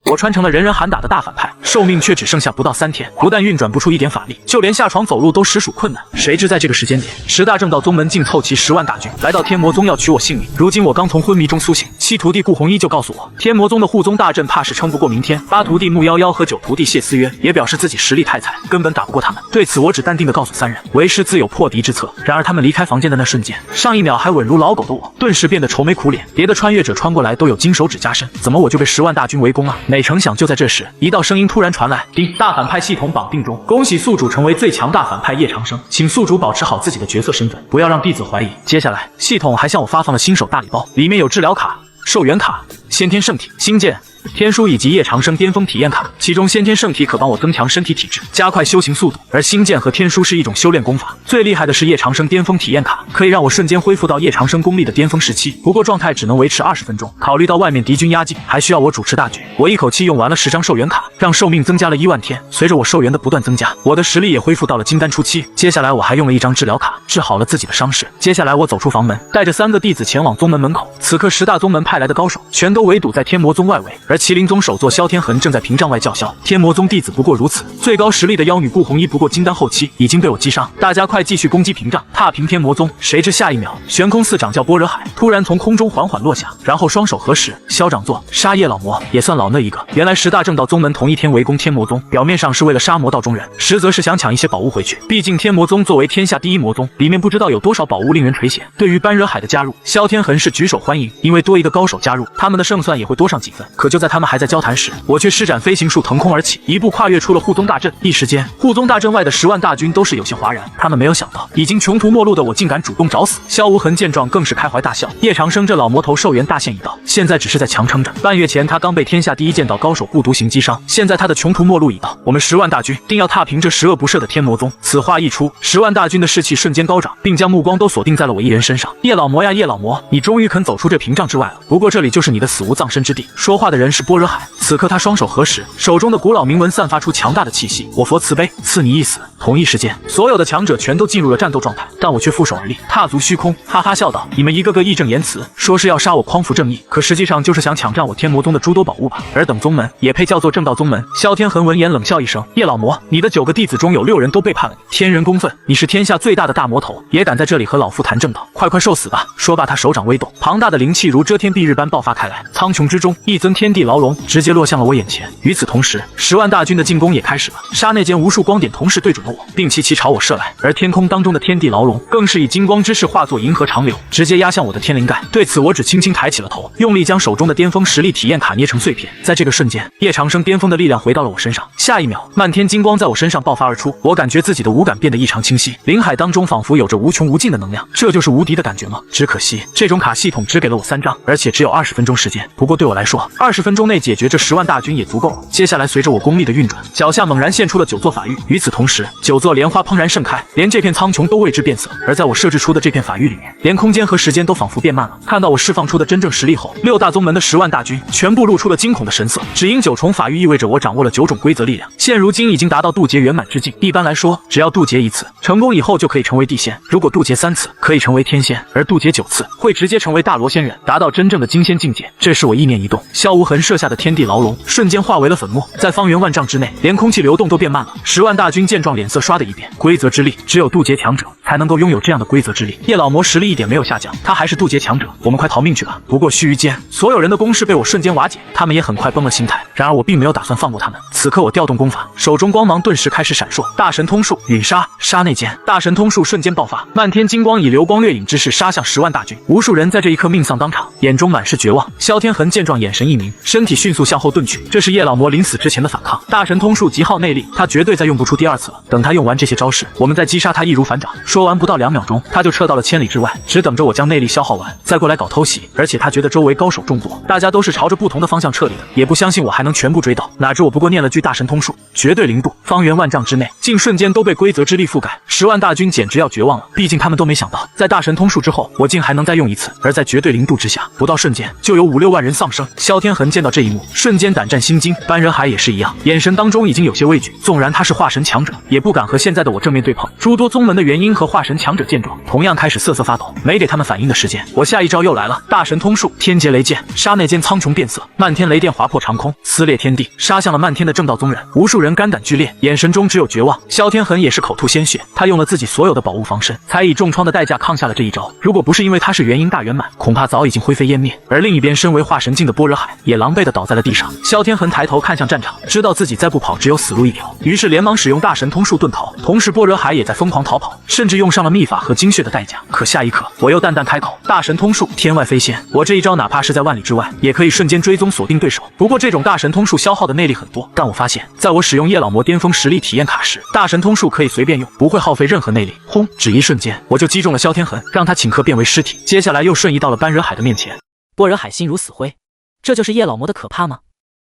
我穿成了人人喊打的大反派，寿命却只剩下不到3天，不但运转不出一点法力，就连下床走路都实属困难。谁知在这个时间点，10大正道宗门竟凑齐10万大军来到天魔宗要取我性命。如今我刚从昏迷中苏醒，7徒弟顾红衣就告诉我，天魔宗的护宗大阵怕是撑不过明天。8徒弟穆夭夭和9徒弟谢思约也表示自己实力太菜，根本打不过他们。对此我只淡定地告诉3人，为师自有破敌之策。然而他们离开房间的那瞬间，上一秒还稳如老狗的我，顿时变得愁眉苦脸。别的穿越者穿过来都有金手指加身，怎么我就被10万大军围攻啊？哪成想就在这时，一道声音突然传来：丁大反派系统绑定中，恭喜宿主成为最强大反派叶长生，请宿主保持好自己的角色身份，不要让弟子怀疑。接下来，系统还向我发放了新手大礼包，里面有治疗卡、寿元卡、先天圣体、星剑、天书以及叶长生巅峰体验卡，其中先天圣体可帮我增强身体体质，加快修行速度，而星剑和天书是一种修炼功法。最厉害的是叶长生巅峰体验卡，可以让我瞬间恢复到叶长生功力的巅峰时期，不过状态只能维持20分钟。考虑到外面敌军压境，还需要我主持大局，我一口气用完了10张寿元卡，让寿命增加了1万天。随着我寿元的不断增加，我的实力也恢复到了金丹初期。接下来我还用了1张治疗卡，治好了自己的伤势。接下来我走出房门，带着3个弟子前往宗门门口。此刻10大宗门派来的高手全都围堵在天魔宗外围，而麒麟宗首座萧天痕正在屏障外叫嚣。天魔宗弟子不过如此，最高实力的妖女顾红衣不过金丹后期，已经被我击伤。大家快继续攻击屏障，踏平天魔宗！谁知下一秒，悬空四掌教般若海突然从空中缓缓落下，然后双手合十，萧掌座杀叶老魔，也算老那一个。原来10大正道宗门同一天围攻天魔宗，表面上是为了杀魔道中人，实则是想抢一些宝物回去。毕竟天魔宗作为天下第一魔宗，里面不知道有多少宝物令人垂涎。对于般若海的加入，萧天痕是举手欢迎，因为多一个高手加入，他们的胜算也会多上几分。可就在他们还在交谈时，我却施展飞行术腾空而起，一步跨越出了护宗大阵。一时间，护宗大阵外的10万大军都是有些哗然，他们没有想到，已经穷途末路的我竟敢主动找死。萧无痕见状更是开怀大笑，叶长生这老魔头寿元大限已到，现在只是在强撑着。半月前他刚被天下第一剑道高手顾独行击伤，现在他的穷途末路已到，我们10万大军定要踏平这十恶不赦的天魔宗。此话一出，10万大军的士气瞬间高涨，并将目光都锁定在了我一人身上。叶老魔呀，叶老魔，你终于肯走出这屏障之外了，不过这里就是你的死无葬身之地。说话的人是般若海，此刻他双手合十，手中的古老铭文散发出强大的气息。我佛慈悲，赐你一死。同一时间，所有的强者全都进入了战斗状态，但我却负手而立，踏足虚空，哈哈笑道：你们一个个义正言辞，说是要杀我匡扶正义，可实际上就是想抢占我天魔宗的诸多宝物吧。尔等宗门也配叫做正道宗门？萧天痕闻言冷笑一声：叶老魔，你的9个弟子中有6人都背叛了你，天人公愤，你是天下最大的大魔头，也敢在这里和老夫谈正道，快快受死吧！说罢，他手掌微动，庞大的灵气如遮天蔽日般爆发开来，苍穹之中一尊天地牢笼直接落向了我眼前。与此同时，10万大军的进攻也开始了，刹那间无数光点同时对准了我，并齐齐朝我射来，而天空当中的天地牢笼更是以金光之势化作银河长流，直接压向我的天灵盖。对此我只轻轻抬起了头，用力将手中的巅峰实力体验卡捏成碎片。在这个瞬间，叶长生巅峰的力量回到了我身上，下一秒漫天金光在我身上爆发而出，我感觉自己的五感变得异常清晰，灵海当中仿佛有着无穷无尽的能量，这就是无敌的感觉吗？只可惜这种卡系统只给了我3张，而且只有20分钟时间。不过对我来说，20分钟内解决这10万大军也足够了。接下来随着我功力的运转，脚下猛然现出了9座法域，与此同时9座莲花怦然盛开，连这片苍穹都为之变色。而在我设置出的这片法域里面，连空间和时间都仿佛变慢了。看到我释放出的真正实力后，6大宗门的10万大军全部露出了惊恐的神色。只因9重法域意味着我掌握了9种规则力量，现如今已经达到渡劫圆满之境。一般来说，只要渡劫1次，成功以后就可以成为地仙；如果渡劫3次，可以成为天仙；而渡劫9次，会直接成为大罗仙人，达到真正的金仙境界。这时我意念一动，萧无痕设下的天地牢笼瞬间化为了粉末，在方圆万丈之内，连空气流动都变慢了。10万大军见状，脸色刷的一变。规则之力，只有渡劫强者才能够拥有这样的规则之力。叶老魔实力一点没有下降，他还是渡劫强者，我们快逃命去吧！不过须臾间，所有人的攻势被我瞬间瓦解，他们也很快崩了心态。然而我并没有打算放过他们。此刻我调动功法，手中光芒顿时开始闪烁，大神通术陨杀。刹那间，大神通术瞬间爆发，漫天金光以流光掠影之势杀向10万大军。无数人在这一刻命丧当场，眼中满是绝望。萧天痕见状，眼神一明，身体迅速向后遁去，这是叶老魔临死之前的反抗。大神通术极耗内力，他绝对再用不出第2次了。等他用完这些招式，我们再击杀他易如反掌。说完不到2秒钟，他就撤到了千里之外，只等着我将内力消耗完，再过来搞偷袭。而且他觉得周围高手众多，大家都是朝着不同的方向撤离的，也不相信我还能全部追到。哪知我不过念了句大神通术，绝对零度，方圆万丈之内竟瞬间都被规则之力覆盖。10万大军简直要绝望了，毕竟他们都没想到，在大神通术之后，我竟还能再用1次。而在绝对零度之下，不到瞬间就有5、6万人丧生。萧天痕见到这一幕，瞬间胆战心惊，般若海也是一样，眼神当中已经有些畏惧。纵然他是化神强者，也不敢和现在的我正面对碰。诸多宗门的元婴和和化神强者见状，同样开始瑟瑟发抖。没给他们反应的时间，我下一招又来了，大神通术，天劫雷剑。刹那间苍穹变色，漫天雷电划破长空，撕裂天地，杀向了漫天的正道宗人。无数人肝胆俱裂，眼神中只有绝望。萧天痕也是口吐鲜血，他用了自己所有的宝物防身，才以重创的代价抗下了这一招。如果不是因为他是元婴大圆满，恐怕早已经灰飞烟灭。而另一边，身为化神境的般若海也狼狈地倒在了地上。萧天痕抬头看向战场，知道自己再不跑只有死路一条，于是连忙使用大神通术遁逃。同时，般若海也在疯狂逃跑，甚至用上了秘法和精血的代价。可下一刻，我又淡淡开口：大神通术，天外飞仙。我这一招哪怕是在万里之外，也可以瞬间追踪锁定对手。不过这种大神通术消耗的内力很多，但我发现，在我使用叶老魔巅峰实力体验卡时，大神通术可以随便用，不会耗费任何内力。轰！只一瞬间，我就击中了萧天痕，让他顷刻变为尸体。接下来又瞬移到了般若海的面前。般若海心如死灰，这就是叶老魔的可怕吗？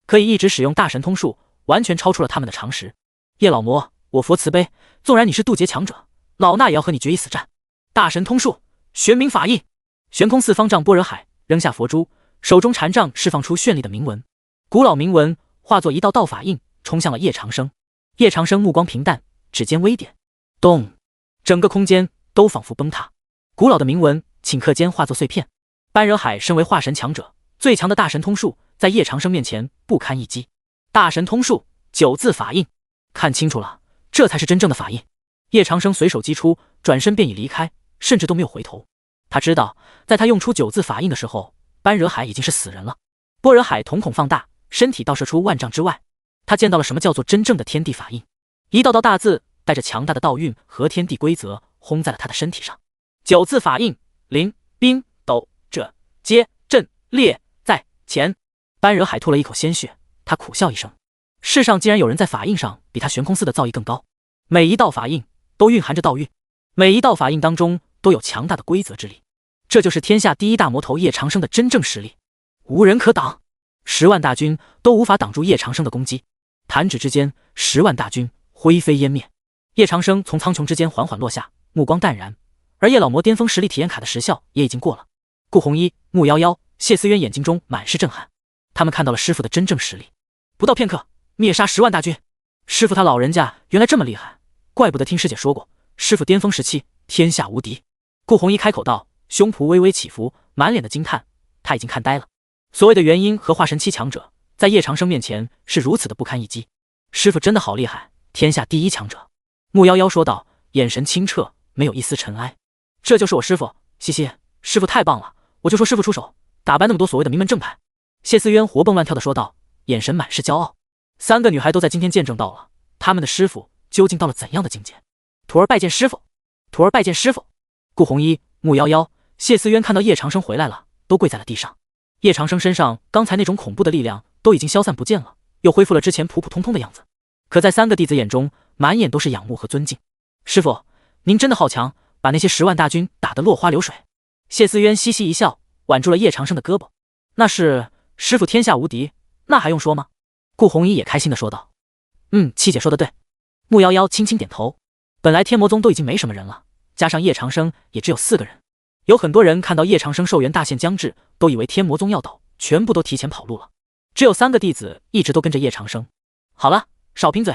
可以一直使用大神通术，完全超出了他们的常识。叶老魔，我佛慈悲，纵然你是渡劫强者，老衲也要和你决一死战。大神通术，玄冥法印。悬空4方丈般若海扔下佛珠，手中禅杖释放出绚丽的铭文，古老铭文化作一道道法印，冲向了叶长生。叶长生目光平淡，指尖微点，咚！整个空间都仿佛崩塌，古老的铭文顷刻间化作碎片。般若海身为化神强者，最强的大神通术在叶长生面前不堪一击。大神通术9字法印，看清楚了，这才是真正的法印。叶长生随手击出，转身便已离开，甚至都没有回头。他知道，在他用出9字法印的时候，般若海已经是死人了。般若海瞳孔放大，身体倒射出万丈之外。他见到了什么叫做真正的天地法印，一道道大字带着强大的道运和天地规则轰在了他的身体上。9字法印：临、兵、斗、者、阶、震、烈、在、前。般若海吐了一口鲜血，他苦笑一声。世上竟然有人在法印上比他悬空寺的造诣更高。每一道法印都蕴含着道运，每一道法印当中都有强大的规则之力。这就是天下第一大魔头叶长生的真正实力，无人可挡。10万大军都无法挡住叶长生的攻击，弹指之间10万大军灰飞烟灭。叶长生从苍穹之间缓缓落下，目光淡然，而叶老魔巅峰实力体验卡的时效也已经过了。顾红衣、穆夭夭、谢思渊眼睛中满是震撼，他们看到了师傅的真正实力。不到片刻，灭杀10万大军，师傅他老人家原来这么厉害，怪不得听师姐说过，师傅巅峰时期天下无敌。顾红衣开口道，胸脯微微起伏，满脸的惊叹，他已经看呆了。所谓的元婴和化神期强者，在叶长生面前是如此的不堪一击。师傅真的好厉害，天下第一强者。穆夭夭说道，眼神清澈，没有一丝尘埃。这就是我师傅，嘻嘻，师傅太棒了，我就说师傅出手，打败那么多所谓的名门正派。谢思渊活蹦乱跳的说道，眼神满是骄傲。3个女孩都在今天见证到了他们的师傅究竟到了怎样的境界。徒儿拜见师傅，徒儿拜见师傅。顾红衣、穆夭夭、谢思渊看到叶长生回来了，都跪在了地上。叶长生身上刚才那种恐怖的力量都已经消散不见了，又恢复了之前普普通通的样子。可在3个弟子眼中，满眼都是仰慕和尊敬。师傅，您真的好强，把那些10万大军打得落花流水。谢思渊嘻嘻一笑，挽住了叶长生的胳膊。那是，师傅天下无敌，那还用说吗？顾红衣也开心地说道。七姐说的对。穆夭夭轻轻点头。本来天魔宗都已经没什么人了，加上叶长生也只有4个人。有很多人看到叶长生寿元大限将至，都以为天魔宗要倒，全部都提前跑路了。只有3个弟子一直都跟着叶长生。好了，少贫嘴，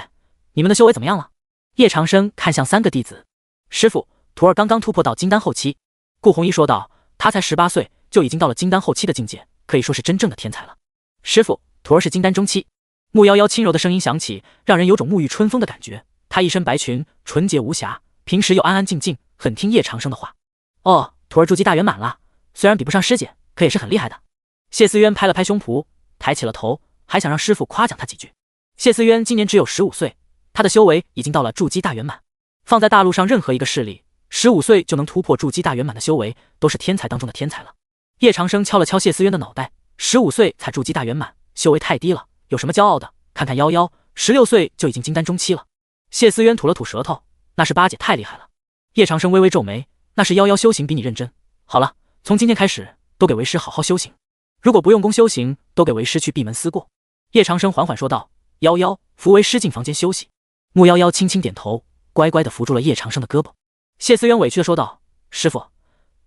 你们的修为怎么样了？叶长生看向3个弟子。师傅，徒儿刚刚突破到金丹后期。顾红衣说道，他才18岁就已经到了金丹后期的境界，可以说是真正的天才了。师傅，徒儿是金丹中期。穆夭夭轻柔的声音响起，让人有种沐浴春风的感觉。她一身白裙，纯洁无瑕，平时又安安静静，很听叶长生的话。哦，徒儿筑基大圆满了，虽然比不上师姐，可也是很厉害的。谢思渊拍了拍胸脯，抬起了头，还想让师傅夸奖他几句。谢思渊今年只有15岁，他的修为已经到了筑基大圆满。放在大陆上任何一个势力，15岁就能突破筑基大圆满的修为，都是天才当中的天才了。叶长生敲了敲谢思渊的脑袋，15岁才筑基大圆满，修为太低了，有什么骄傲的？看看夭夭，16岁就已经金丹中期了。谢思渊吐了吐舌头，那是八姐太厉害了。叶长生微微皱眉，那是夭夭修行比你认真。好了，从今天开始，都给为师好好修行。如果不用功修行，都给为师去闭门思过。叶长生缓缓说道。夭夭，扶为师进房间休息。穆夭夭轻轻点头，乖乖地扶住了叶长生的胳膊。谢思渊委屈地说道，师傅，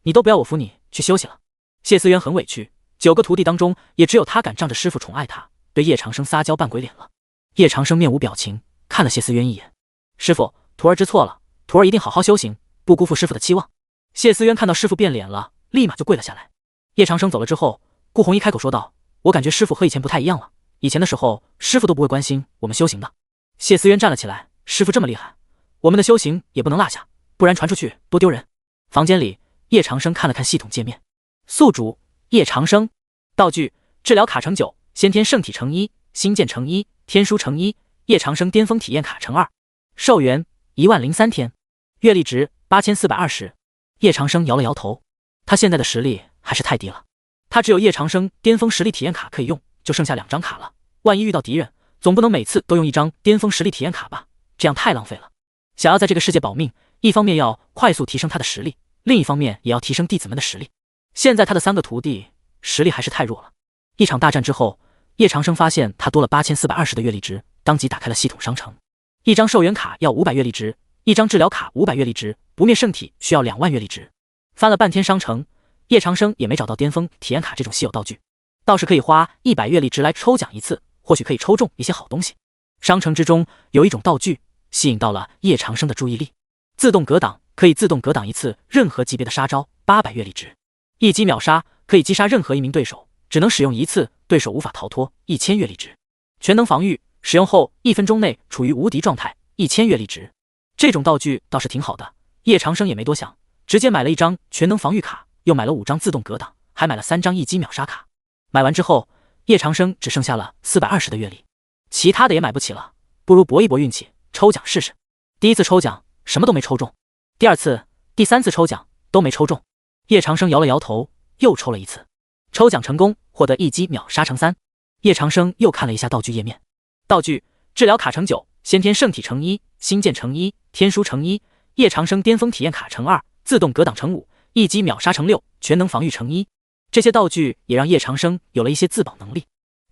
你都不要我扶你去休息了。谢思渊很委屈，9个徒弟当中，也只有他敢仗着师傅宠爱他，对叶长生撒娇扮鬼脸了。叶长生面无表情，看了谢思渊一眼。师傅，徒儿知错了，徒儿一定好好修行，不辜负师傅的期望。谢思渊看到师傅变脸了，立马就跪了下来。叶长生走了之后，顾红衣开口说道：“我感觉师傅和以前不太一样了，以前的时候师傅都不会关心我们修行的。”谢思渊站了起来：“师傅这么厉害，我们的修行也不能落下，不然传出去多丢人。”房间里，叶长生看了看系统界面，宿主叶长生，道具治疗卡乘9，先天圣体乘1，星剑乘1，天书乘1，叶长生巅峰体验卡乘2，寿元10003天，阅历值8420。叶长生摇了摇头，他现在的实力还是太低了，他只有叶长生巅峰实力体验卡可以用，就剩下2张卡了。万一遇到敌人，总不能每次都用1张巅峰实力体验卡吧，这样太浪费了。想要在这个世界保命，一方面要快速提升他的实力，另一方面也要提升弟子们的实力。现在他的3个徒弟实力还是太弱了。一场大战之后，叶长生发现他多了8420的阅历值，当即打开了系统商城。一张寿元卡要500阅历值，一张治疗卡500阅历值，不灭圣体需要2万阅历值。翻了半天商城，叶长生也没找到巅峰体验卡这种稀有道具，倒是可以花100阅历值来抽奖一次，或许可以抽中一些好东西。商城之中有一种道具吸引到了叶长生的注意力，自动格挡，可以自动格挡一次任何级别的杀招，800阅历值。一击秒杀，可以击杀任何一名对手，只能使用一次，对手无法逃脱，1000阅历值。全能防御，使用后1分钟内处于无敌状态，1000阅历值。这种道具倒是挺好的，叶长生也没多想，直接买了1张全能防御卡，又买了5张自动格挡，还买了3张一击秒杀卡。买完之后，叶长生只剩下了420的阅历，其他的也买不起了，不如搏一搏运气，抽奖试试。第一次抽奖什么都没抽中，第2次、第3次抽奖都没抽中。叶长生摇了摇头，又抽了一次，抽奖成功，获得一击秒杀乘3。叶长生又看了一下道具页面，道具治疗卡乘9，先天圣体乘1，星剑乘1，天书乘1，叶长生巅峰体验卡乘2，自动格挡乘5，一击秒杀乘6，全能防御乘1。这些道具也让叶长生有了一些自保能力。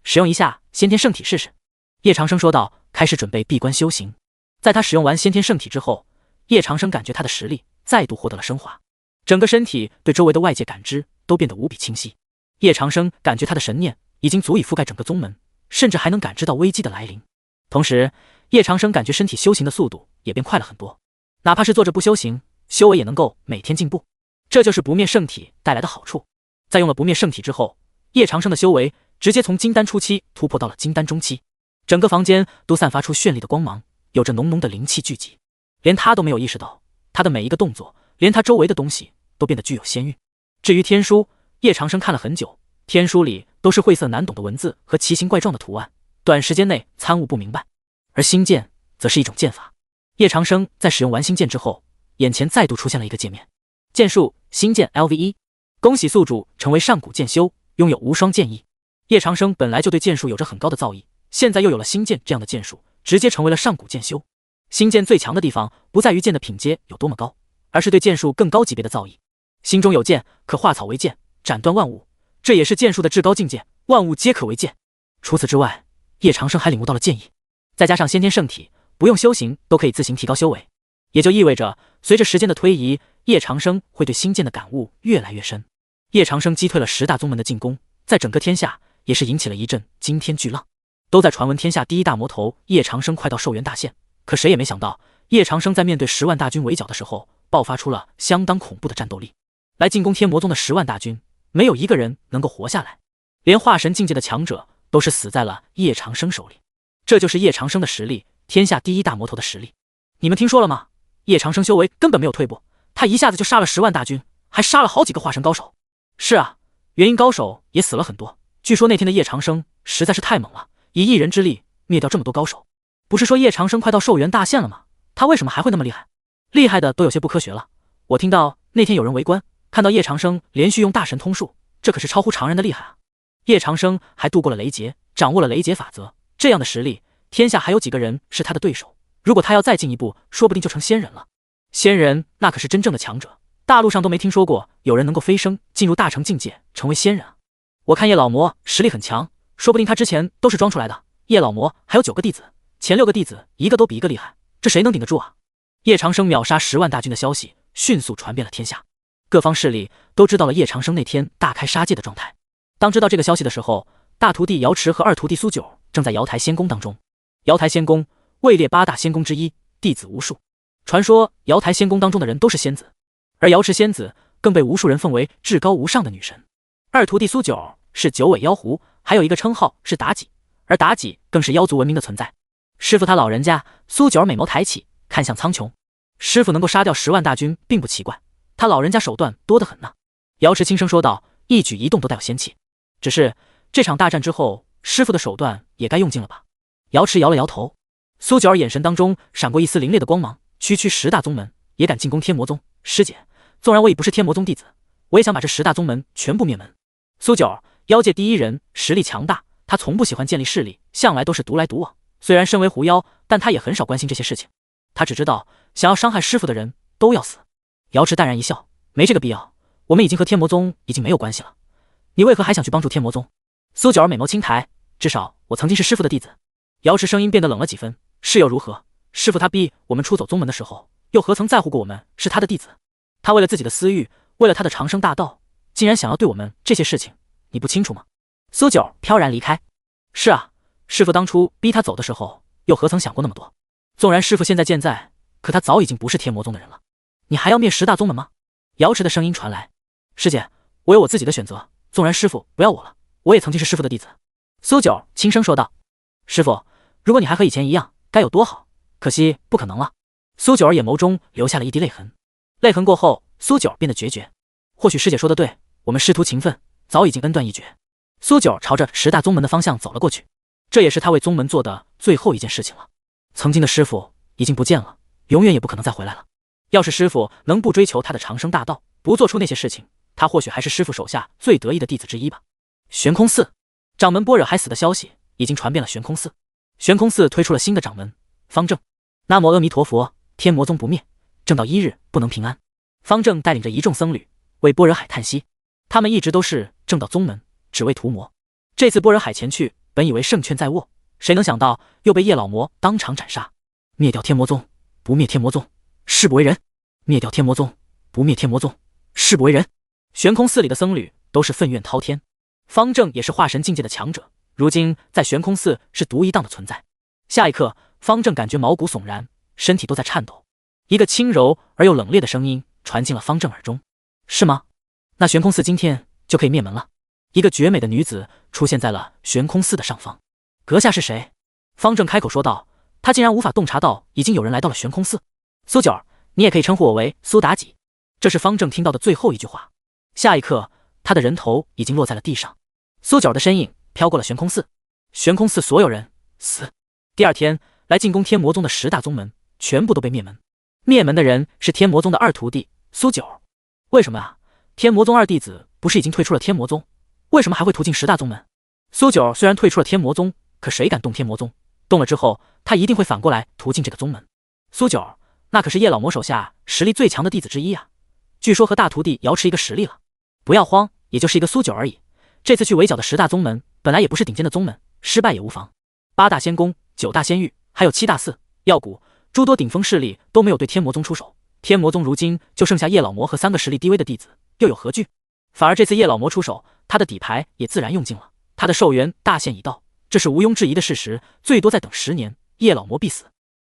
使用一下先天圣体试试，叶长生说道，开始准备闭关修行。在他使用完先天圣体之后，叶长生感觉他的实力再度获得了升华，整个身体对周围的外界感知都变得无比清晰。叶长生感觉他的神念已经足以覆盖整个宗门，甚至还能感知到危机的来临。同时，叶长生感觉身体修行的速度也变快了很多，哪怕是坐着不修行，修为也能够每天进步。这就是不灭圣体带来的好处。在用了不灭圣体之后，叶长生的修为直接从金丹初期突破到了金丹中期，整个房间都散发出绚丽的光芒，有着浓浓的灵气聚集，连他都没有意识到，他的每一个动作，连他周围的东西都变得具有仙韵。至于天书，叶长生看了很久，天书里都是晦涩难懂的文字和奇形怪状的图案，短时间内参悟不明白。而星剑则是一种剑法，叶长生在使用完星剑之后，眼前再度出现了一个界面，剑术星剑 LV1， 恭喜宿主成为上古剑修，拥有无双剑意。叶长生本来就对剑术有着很高的造诣，现在又有了星剑这样的剑术，直接成为了上古剑修。星剑最强的地方不在于剑的品阶有多么高，而是对剑术更高级别的造诣。心中有剑，可化草为剑，斩断万物，这也是剑术的至高境界，万物皆可为剑。除此之外，叶长生还领悟到了剑意，再加上先天圣体，不用修行都可以自行提高修为，也就意味着随着时间的推移，叶长生会对星剑的感悟越来越深。叶长生击退了10大宗门的进攻，在整个天下也是引起了一阵惊天巨浪，都在传闻天下第一大魔头叶长生快到寿元大限。可谁也没想到，叶长生在面对10万大军围剿的时候，爆发出了相当恐怖的战斗力。来进攻天魔宗的10万大军，没有一个人能够活下来，连化神境界的强者都是死在了叶长生手里。这就是叶长生的实力，天下第一大魔头的实力。你们听说了吗？叶长生修为根本没有退步，他一下子就杀了10万大军，还杀了好几个化神高手。是啊，元婴高手也死了很多。据说那天的叶长生实在是太猛了，以一人之力灭掉这么多高手。不是说叶长生快到寿元大限了吗？他为什么还会那么厉害？厉害的都有些不科学了。我听到那天有人围观，看到叶长生连续用大神通术，这可是超乎常人的厉害啊！叶长生还度过了雷劫，掌握了雷劫法则，这样的实力，天下还有几个人是他的对手？如果他要再进一步，说不定就成仙人了。仙人那可是真正的强者，大陆上都没听说过有人能够飞升进入大成境界，成为仙人啊！我看叶老魔实力很强，说不定他之前都是装出来的。叶老魔还有9个弟子，前6个弟子一个都比一个厉害，这谁能顶得住啊？叶长生秒杀10万大军的消息迅速传遍了天下，各方势力都知道了叶长生那天大开杀戒的状态。当知道这个消息的时候，大徒弟瑶池和2徒弟苏九正在瑶台仙宫当中。瑶台仙宫位列8大仙宫之一，弟子无数。传说瑶台仙宫当中的人都是仙子，而瑶池仙子更被无数人奉为至高无上的女神。二徒弟苏九是九尾妖狐，还有一个称号是妲己，而妲己更是妖族文明的存在。师傅他老人家苏九美眸抬起，看向苍穹。师傅能够杀掉10万大军并不奇怪，他老人家手段多得很呢。瑶池轻声说道，一举一动都带有仙气。只是这场大战之后，师傅的手段也该用尽了吧？瑶池摇了摇头。苏九儿眼神当中闪过一丝凌冽的光芒，区10大宗门也敢进攻天魔宗？师姐，纵然我已不是天魔宗弟子，我也想把这10大宗门全部灭门。苏九儿，妖界第一人，实力强大，他从不喜欢建立势力，向来都是独来独往。虽然身为狐妖，但他也很少关心这些事情。他只知道，想要伤害师傅的人都要死。瑶池淡然一笑，没这个必要，我们已经和天魔宗已经没有关系了，你为何还想去帮助天魔宗？苏九儿美眸轻抬，至少我曾经是师傅的弟子。瑶池声音变得冷了几分，是又如何？师傅他逼我们出走宗门的时候，又何曾在乎过我们是他的弟子？他为了自己的私欲，为了他的长生大道，竟然想要对我们这些事情，你不清楚吗？苏九飘然离开。是啊，师傅当初逼他走的时候，又何曾想过那么多？纵然师傅现在健在，可他早已经不是天魔宗的人了。你还要灭10大宗门吗？瑶池的声音传来。师姐，我有我自己的选择，纵然师傅不要我了，我也曾经是师傅的弟子。苏九轻声说道。师傅，如果你还和以前一样，该有多好，可惜不可能了。苏九儿眼眸中留下了一滴泪痕，泪痕过后，苏九儿变得决绝。或许师姐说的对，我们师徒情分早已经恩断义绝。苏九儿朝着10大宗门的方向走了过去，这也是他为宗门做的最后一件事情了。曾经的师傅已经不见了，永远也不可能再回来了。要是师傅能不追求他的长生大道，不做出那些事情，他或许还是师傅手下最得意的弟子之一吧。玄空寺掌门般若还死的消息已经传遍了玄空寺，玄空寺推出了新的掌门方正。南无阿弥陀佛，天魔宗不灭，正道1日不能平安。方正带领着一众僧侣为般若海叹息，他们一直都是正道宗门，只为屠魔。这次般若海前去，本以为胜券在握，谁能想到又被叶老魔当场斩杀。灭掉天魔宗，不灭天魔宗，誓不为人。灭掉天魔宗，不灭天魔宗，誓不为人。玄空寺里的僧侣都是愤怨滔天，方正也是化神境界的强者，如今在玄空寺是独一档的存在。下一刻，方正感觉毛骨悚然，身体都在颤抖。一个轻柔而又冷冽的声音传进了方正耳中。是吗？那玄空寺今天就可以灭门了。一个绝美的女子出现在了玄空寺的上方。阁下是谁？方正开口说道。他竟然无法洞察到已经有人来到了玄空寺。苏九儿，你也可以称呼我为苏妲己。这是方正听到的最后一句话。下一刻，他的人头已经落在了地上。苏九儿的身影飘过了玄空寺。玄空寺所有人死。第二天，来进攻天魔宗的10大宗门全部都被灭门。灭门的人是天魔宗的2徒弟苏九儿。为什么啊？天魔宗2弟子不是已经退出了天魔宗，为什么还会途径10大宗门？苏九儿虽然退出了天魔宗，可谁敢动天魔宗？动了之后，他一定会反过来途径这个宗门。苏九儿，那可是叶老魔手下实力最强的弟子之一啊，据说和大徒弟瑶池一个实力了。不要慌，也就是一个苏九而已。这次去围剿的10大宗门本来也不是顶尖的宗门，失败也无妨。8大仙宫、9大仙域，还有7大寺、药谷，诸多顶峰势力都没有对天魔宗出手。天魔宗如今就剩下叶老魔和3个实力低微的弟子，又有何惧？反而这次叶老魔出手，他的底牌也自然用尽了。他的寿元大限已到，这是毋庸置疑的事实，最多再等10年，叶老魔必死。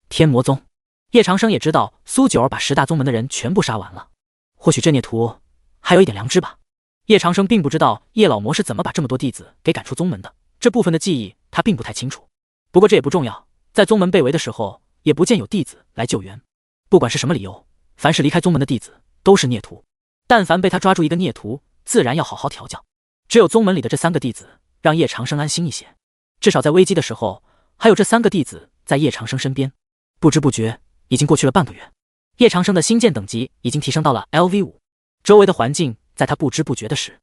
天魔宗，叶长生也知道苏九儿把10大宗门的人全部杀完了，或许这孽徒还有一点良知吧。叶长生并不知道叶老魔是怎么把这么多弟子给赶出宗门的，这部分的记忆他并不太清楚。不过这也不重要，在宗门被围的时候，也不见有弟子来救援。不管是什么理由，凡是离开宗门的弟子都是孽徒，但凡被他抓住一个孽徒，自然要好好调教。只有宗门里的这3个弟子让叶长生安心一些，至少在危机的时候还有这3个弟子在叶长生身边。不知不觉已经过去了半个月，叶长生的星剑等级已经提升到了 LV5， 周围的环境在他不知不觉的时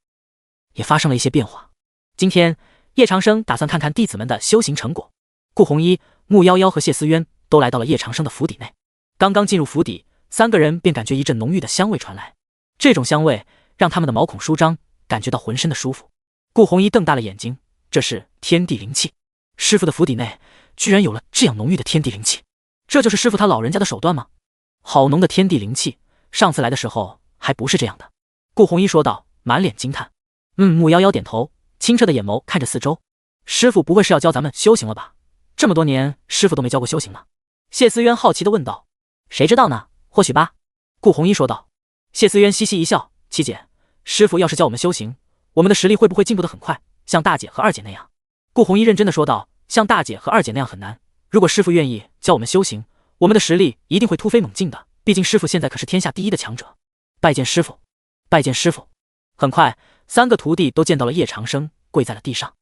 也发生了一些变化。今天叶长生打算看看弟子们的修行成果。顾红衣、穆夭夭和谢思渊都来到了叶长生的府邸内。刚刚进入府邸，3个人便感觉一阵浓郁的香味传来，这种香味让他们的毛孔舒张，感觉到浑身的舒服。顾红衣瞪大了眼睛，这是天地灵气，师傅的府邸内居然有了这样浓郁的天地灵气，这就是师傅他老人家的手段吗？好浓的天地灵气，上次来的时候还不是这样的。顾红衣说道，满脸惊叹。穆夭夭点头，清澈的眼眸看着四周。师傅不会是要教咱们修行了吧？这么多年师傅都没教过修行呢。谢思渊好奇地问道。谁知道呢？或许吧。顾红衣说道。谢思渊嘻嘻一笑，七姐，师傅要是教我们修行，我们的实力会不会进步得很快，像大姐和二姐那样？顾红衣认真的说道，像大姐和二姐那样很难，如果师傅愿意教我们修行，我们的实力一定会突飞猛进的，毕竟师傅现在可是天下第一的强者。拜见师傅，拜见师傅。很快3个徒弟都见到了叶长生，跪在了地上。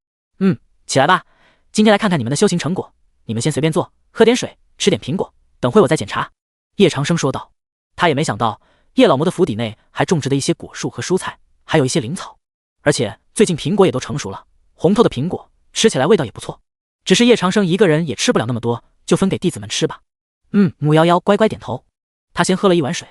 起来吧，今天来看看你们的修行成果，你们先随便坐，喝点水，吃点苹果，等会我再检查。叶长生说道。他也没想到叶老魔的府邸内还种植了一些果树和蔬菜，还有一些灵草，而且最近苹果也都成熟了，红透的苹果吃起来味道也不错。只是叶长生一个人也吃不了那么多，就分给弟子们吃吧。木夭夭乖乖点头。他先喝了一碗水。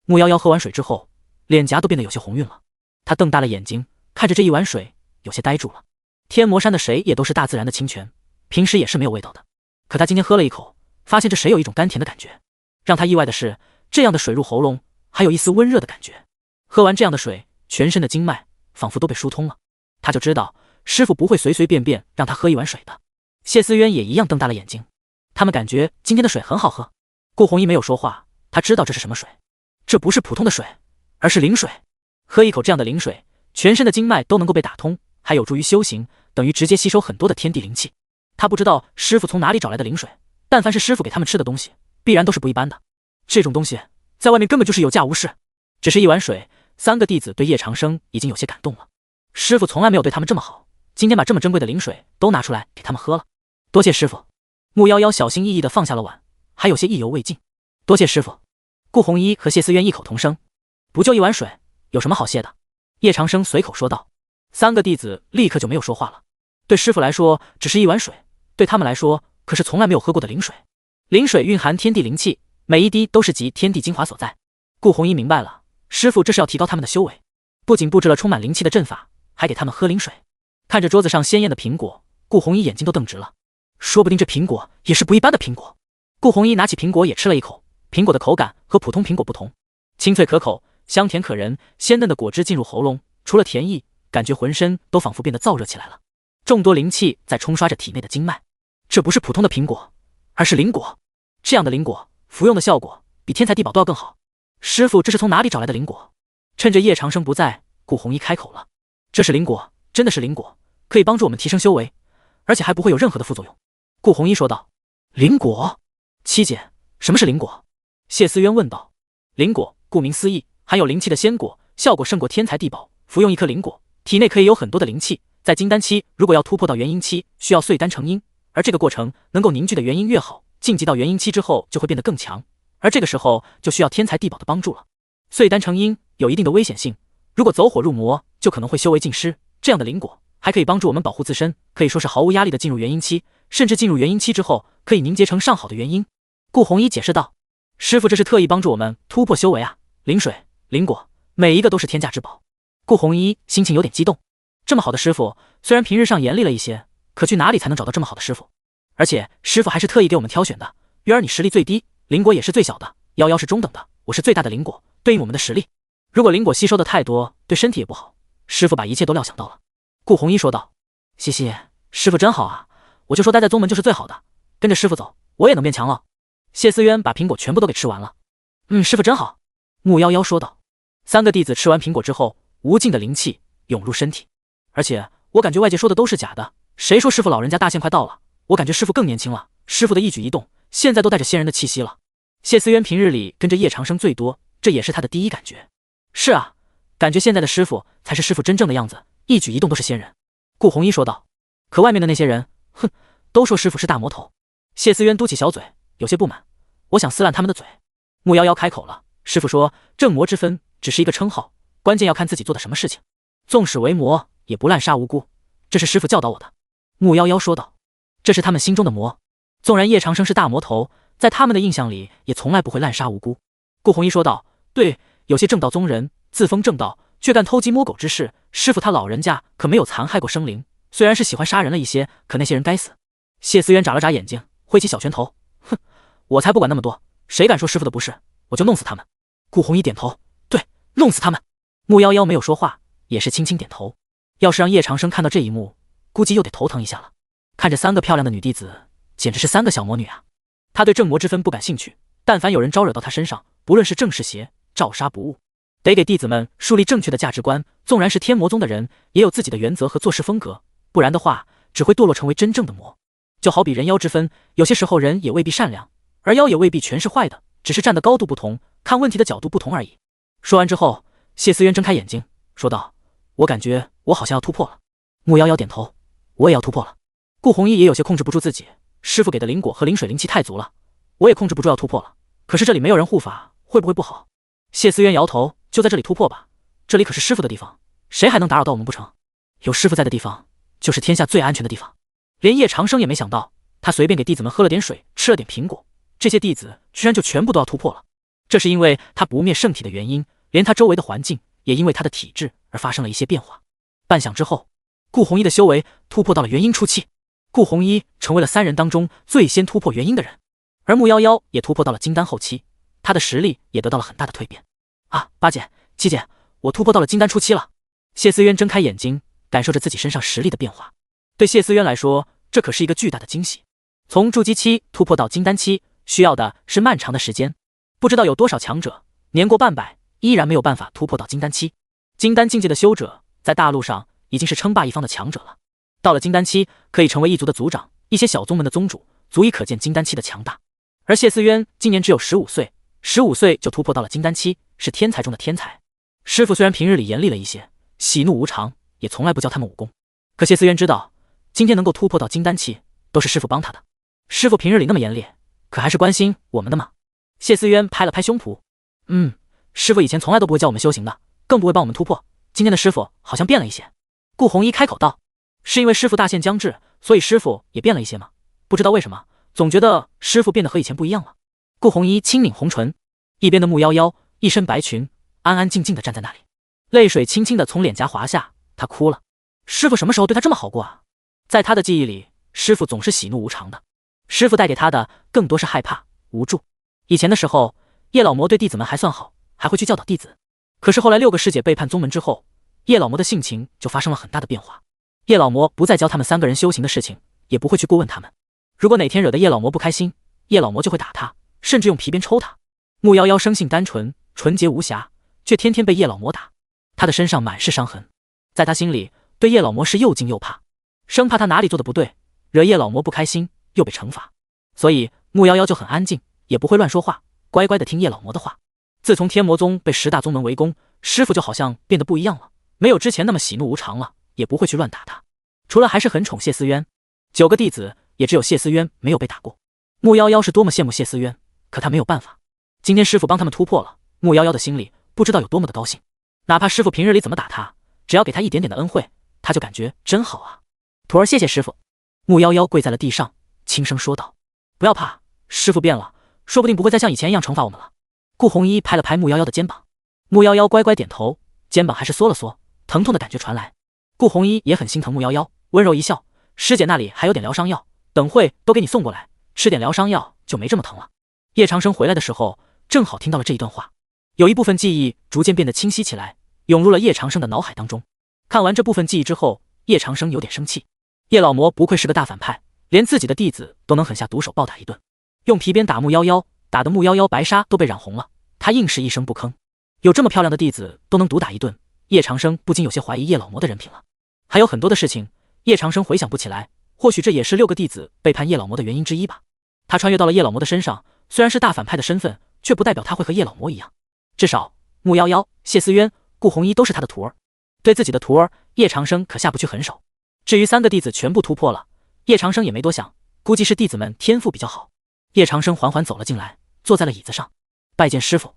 木夭夭喝完水之后，脸颊都变得有些红晕了。他瞪大了眼睛看着这一碗水，有些呆住了。天魔山的水也都是大自然的清泉，平时也是没有味道的，可他今天喝了一口，发现这水有一种甘甜的感觉。让他意外的是，这样的水入喉咙还有一丝温热的感觉。喝完这样的水，全身的经脉仿佛都被疏通了。他就知道师傅不会随随便便让他喝一碗水的。谢思渊也一样瞪大了眼睛，他们感觉今天的水很好喝。顾红衣没有说话，他知道这是什么水，这不是普通的水，而是灵水。喝一口这样的灵水，全身的经脉都能够被打通，还有助于修行，等于直接吸收很多的天地灵气。他不知道师傅从哪里找来的灵水，但凡是师傅给他们吃的东西，必然都是不一般的。这种东西在外面根本就是有价无市。只是一碗水，3个弟子对叶长生已经有些感动了。师傅从来没有对他们这么好，今天把这么珍贵的灵水都拿出来给他们喝了。多谢师傅。木夭夭小心翼翼地放下了碗，还有些意犹未尽。多谢师傅。顾红衣和谢思渊异口同声。不就一碗水，有什么好谢的？叶长生随口说道。3个弟子立刻就没有说话了。对师傅来说只是一碗水，对他们来说可是从来没有喝过的灵水。灵水蕴含天地灵气，每一滴都是集天地精华所在。顾红衣明白了，师傅这是要提高他们的修为，不仅布置了充满灵气的阵法，还给他们喝灵水。看着桌子上鲜艳的苹果，顾红衣眼睛都瞪直了。说不定这苹果也是不一般的苹果。顾红衣拿起苹果也吃了一口，苹果的口感和普通苹果不同，清脆可口，香甜可人，鲜嫩的果汁进入喉咙，除了甜意，感觉浑身都仿佛变得燥热起来了。众多灵气在冲刷着体内的经脉。这不是普通的苹果，而是灵果。这样的灵果服用的效果比天才地宝都要更好。师傅这是从哪里找来的灵果？趁着叶长生不在，顾红衣开口了。这是灵果，真的是灵果，可以帮助我们提升修为，而且还不会有任何的副作用。顾红衣说道。灵果？七姐，什么是灵果？谢思渊问道。灵果顾名思义，含有灵气的仙果，效果胜过天才地宝。服用一颗灵果，体内可以有很多的灵气。在金丹期，如果要突破到元婴期，需要碎丹成阴，而这个过程能够凝聚的元婴越好，晋级到元婴期之后就会变得更强，而这个时候就需要天才地宝的帮助了。碎丹成阴有一定的危险性，如果走火入魔，就可能会修为尽失。这样的灵果还可以帮助我们保护自身，可以说是毫无压力的进入元婴期，甚至进入元婴期之后可以凝结成上好的元婴。顾红衣解释道。师傅这是特意帮助我们突破修为啊，灵水、灵果，每一个都是天价之宝。顾红衣心情有点激动，这么好的师傅，虽然平日上严厉了一些，可去哪里才能找到这么好的师傅？而且师傅还是特意给我们挑选的。月儿你实力最低，灵果也是最小的，夭夭是中等的，我是最大的灵果，对应我们的实力。如果灵果吸收的太多，对身体也不好，师傅把一切都料想到了。顾红衣说道。嘻嘻，师傅真好啊，我就说待在宗门就是最好的，跟着师傅走，我也能变强了。谢思渊把苹果全部都给吃完了。师傅真好。木夭夭说道。3个弟子吃完苹果之后，无尽的灵气涌入身体，而且我感觉外界说的都是假的，谁说师傅老人家大限快到了？我感觉师傅更年轻了，师傅的一举一动现在都带着仙人的气息了。谢思渊平日里跟着叶长生最多，这也是他的第一感觉。是啊，感觉现在的师傅才是师傅真正的样子，一举一动都是仙人。顾红衣说道。可外面的那些人，都说师傅是大魔头。谢思渊嘟起小嘴，有些不满，我想撕烂他们的嘴。木夭夭开口了，师傅说正魔之分只是一个称号，关键要看自己做的什么事情，纵使为魔也不滥杀无辜，这是师傅教导我的。木夭夭说道。这是他们心中的魔，纵然叶长生是大魔头，在他们的印象里也从来不会滥杀无辜。顾红衣说道。对，有些正道宗人自封正道，却干偷鸡摸狗之事，师傅他老人家可没有残害过生灵，虽然是喜欢杀人了一些，可那些人该死。谢思渊眨了眨眼睛，挥起小拳头，我才不管那么多，谁敢说师傅的不是，我就弄死他们。顾红衣点头，对，弄死他们。木夭夭没有说话，也是轻轻点头。要是让叶长生看到这一幕，估计又得头疼一下了。看着3个漂亮的女弟子，简直是3个小魔女啊。他对正魔之分不感兴趣，但凡有人招惹到他身上，不论是正是邪，照杀不误。得给弟子们树立正确的价值观，纵然是天魔宗的人，也有自己的原则和做事风格，不然的话，只会堕落成为真正的魔。就好比人妖之分，有些时候人也未必善良，而妖也未必全是坏的，只是站的高度不同，看问题的角度不同而已。说完之后，谢思渊睁开眼睛，说道：“我感觉我好像要突破了。”木妖妖点头：“我也要突破了。”顾红衣也有些控制不住自己，师傅给的灵果和灵水灵气太足了，我也控制不住要突破了。可是这里没有人护法，会不会不好？谢思渊摇头：“就在这里突破吧，这里可是师傅的地方，谁还能打扰到我们不成？有师傅在的地方，就是天下最安全的地方。”连叶长生也没想到，他随便给弟子们喝了点水，吃了点苹果，这些弟子居然就全部都要突破了。这是因为他不灭圣体的原因，连他周围的环境也因为他的体质而发生了一些变化。半晌之后，顾红衣的修为突破到了元婴初期，顾红衣成为了3人当中最先突破元婴的人，而木夭夭也突破到了金丹后期，他的实力也得到了很大的蜕变。啊，八姐、七姐，我突破到了金丹初期了。谢思渊睁开眼睛，感受着自己身上实力的变化。对谢思渊来说，这可是一个巨大的惊喜。从筑基期突破到金丹期，需要的是漫长的时间，不知道有多少强者年过半百，依然没有办法突破到金丹期。金丹境界的修者，在大陆上已经是称霸一方的强者了。到了金丹期，可以成为一族的族长，一些小宗门的宗主，足以可见金丹期的强大。而谢思渊今年只有15岁，15岁就突破到了金丹期，是天才中的天才。师傅虽然平日里严厉了一些，喜怒无常，也从来不教他们武功，可谢思渊知道，今天能够突破到金丹期，都是师傅帮他的。师傅平日里那么严厉，可还是关心我们的嘛。谢思渊拍了拍胸脯，师傅以前从来都不会教我们修行的，更不会帮我们突破，今天的师傅好像变了一些。顾红衣开口道：“是因为师傅大限将至，所以师傅也变了一些吗？不知道为什么，总觉得师傅变得和以前不一样了。”顾红衣轻抿红唇，一边的木夭夭一身白裙，安安静静地站在那里，泪水轻轻地从脸颊滑下，她哭了。师傅什么时候对她这么好过啊？在她的记忆里，师傅总是喜怒无常的，师傅带给她的更多是害怕、无助。以前的时候，叶老魔对弟子们还算好，还会去教导弟子。可是后来6个师姐背叛宗门之后，叶老魔的性情就发生了很大的变化。叶老魔不再教他们3个人修行的事情，也不会去过问他们。如果哪天惹得叶老魔不开心，叶老魔就会打他，甚至用皮鞭抽他。木夭夭生性单纯，纯洁无瑕，却天天被叶老魔打，他的身上满是伤痕。在他心里，对叶老魔是又敬又怕，生怕他哪里做的不对，惹叶老魔不开心，又被惩罚。所以木夭夭就很安静，也不会乱说话，乖乖的听叶老魔的话。自从天魔宗被10大宗门围攻，师傅就好像变得不一样了，没有之前那么喜怒无常了，也不会去乱打他。除了还是很宠谢思渊，9个弟子也只有谢思渊没有被打过。木夭夭是多么羡慕谢思渊，可他没有办法。今天师傅帮他们突破了，木夭夭的心里不知道有多么的高兴。哪怕师傅平日里怎么打他，只要给他一点点的恩惠，他就感觉真好啊。徒儿谢谢师傅。木夭夭跪在了地上，轻声说道：“不要怕，师傅变了，说不定不会再像以前一样惩罚我们了。”顾红衣拍了拍木夭夭的肩膀，木夭夭乖乖点头，肩膀还是缩了缩，疼痛的感觉传来。顾红衣也很心疼木夭夭，温柔一笑：“师姐那里还有点疗伤药，等会都给你送过来，吃点疗伤药就没这么疼了。”叶长生回来的时候，正好听到了这一段话，有一部分记忆逐渐变得清晰起来，涌入了叶长生的脑海当中。看完这部分记忆之后，叶长生有点生气。叶老魔不愧是个大反派，连自己的弟子都能狠下毒手暴打一顿，用皮鞭打木夭夭，打得木夭夭白纱都被染红了，他硬是一声不吭。有这么漂亮的弟子都能毒打一顿，叶长生不禁有些怀疑叶老魔的人品了。还有很多的事情，叶长生回想不起来，或许这也是6个弟子背叛叶老魔的原因之一吧。他穿越到了叶老魔的身上，虽然是大反派的身份，却不代表他会和叶老魔一样。至少木夭夭、谢思渊、顾红衣都是他的徒儿，对自己的徒儿，叶长生可下不去狠手。至于3个弟子全部突破了，叶长生也没多想，估计是弟子们天赋比较好。叶长生缓缓走了进来，坐在了椅子上，拜见师傅。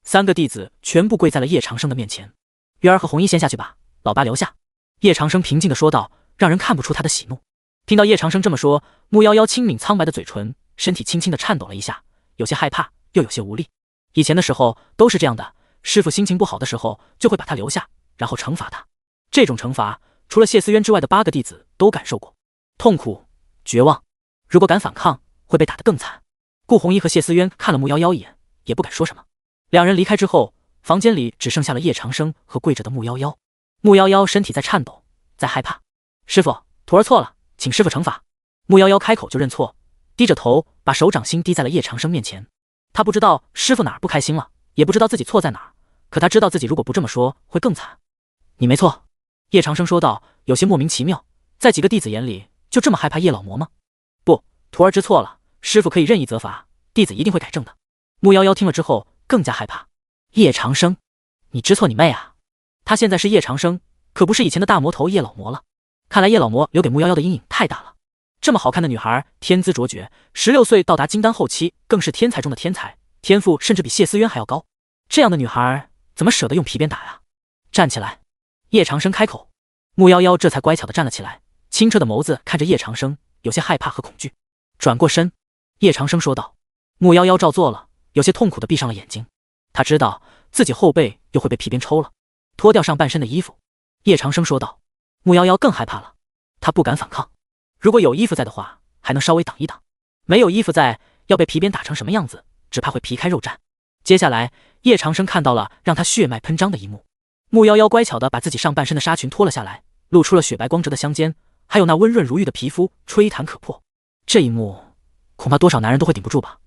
3个弟子全部跪在了叶长生的面前。月儿和红衣先下去吧，老八留下。叶长生平静地说道，让人看不出他的喜怒。听到叶长生这么说，木夭夭轻抿苍白的嘴唇，身体轻轻地颤抖了一下，有些害怕，又有些无力。以前的时候都是这样的，师傅心情不好的时候就会把他留下，然后惩罚他。这种惩罚除了谢思渊之外的8个弟子都感受过，痛苦、绝望，如果敢反抗会被打得更惨。顾红衣和谢思渊看了木夭夭一眼，也不敢说什么。2人离开之后，房间里只剩下了叶长生和跪着的木夭夭。木夭夭身体在颤抖，在害怕。师傅，徒儿错了，请师傅惩罚。木夭夭开口就认错，低着头把手掌心滴在了叶长生面前。他不知道师傅哪儿不开心了，也不知道自己错在哪儿，可他知道自己如果不这么说会更惨。你没错，叶长生说道，有些莫名其妙，在几个弟子眼里就这么害怕叶老魔吗？不，徒儿知错了，师傅可以任意责罚，弟子一定会改正的。穆夭夭听了之后更加害怕。叶长生，你知错你妹啊！他现在是叶长生，可不是以前的大魔头叶老魔了。看来叶老魔留给穆夭夭的阴影太大了。这么好看的女孩，天资卓绝，16岁到达金丹后期，更是天才中的天才，天赋甚至比谢思渊还要高。这样的女孩怎么舍得用皮鞭打呀？站起来！叶长生开口。穆夭夭这才乖巧地站了起来，清澈的眸子看着叶长生，有些害怕和恐惧。转过身，叶长生说道。穆夭夭照做了，有些痛苦地闭上了眼睛。他知道自己后背又会被皮鞭抽了。脱掉上半身的衣服，叶长生说道。穆夭夭更害怕了，他不敢反抗。如果有衣服在的话，还能稍微挡一挡；没有衣服在，要被皮鞭打成什么样子，只怕会皮开肉绽。接下来，叶长生看到了让他血脉喷张的一幕。穆夭夭乖巧地把自己上半身的纱裙脱了下来，露出了雪白光泽的香肩，还有那温润如玉的皮肤，吹弹可破。这一幕，恐怕多少男人都会顶不住吧。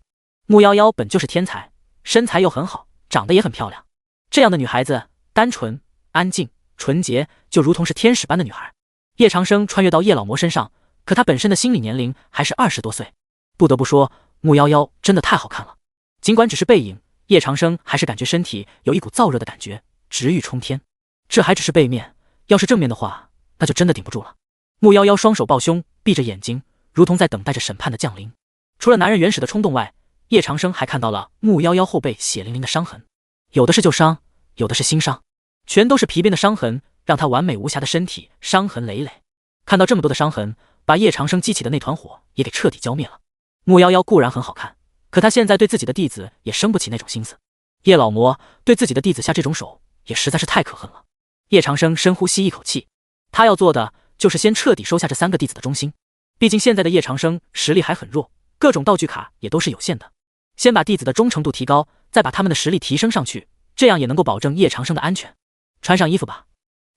穆夭夭本就是天才，身材又很好，长得也很漂亮。这样的女孩子，单纯、安静、纯洁，就如同是天使般的女孩。叶长生穿越到叶老魔身上，可他本身的心理年龄还是20多岁。不得不说，穆夭夭真的太好看了。尽管只是背影，叶长生还是感觉身体有一股燥热的感觉，直欲冲天。这还只是背面，要是正面的话，那就真的顶不住了。穆夭夭双手抱胸，闭着眼睛，如同在等待着审判的降临。除了男人原始的冲动外，叶长生还看到了穆夭夭后背血淋淋的伤痕，有的是旧伤，有的是新伤，全都是皮鞭的伤痕，让他完美无瑕的身体伤痕累累。看到这么多的伤痕，把叶长生激起的那团火也给彻底浇灭了。穆夭夭固然很好看，可他现在对自己的弟子也生不起那种心思。叶老魔对自己的弟子下这种手，也实在是太可恨了。叶长生深呼吸一口气，他要做的就是先彻底收下这3个弟子的忠心。毕竟现在的叶长生实力还很弱，各种道具卡也都是有限的。先把弟子的忠诚度提高，再把他们的实力提升上去，这样也能够保证叶长生的安全。穿上衣服吧，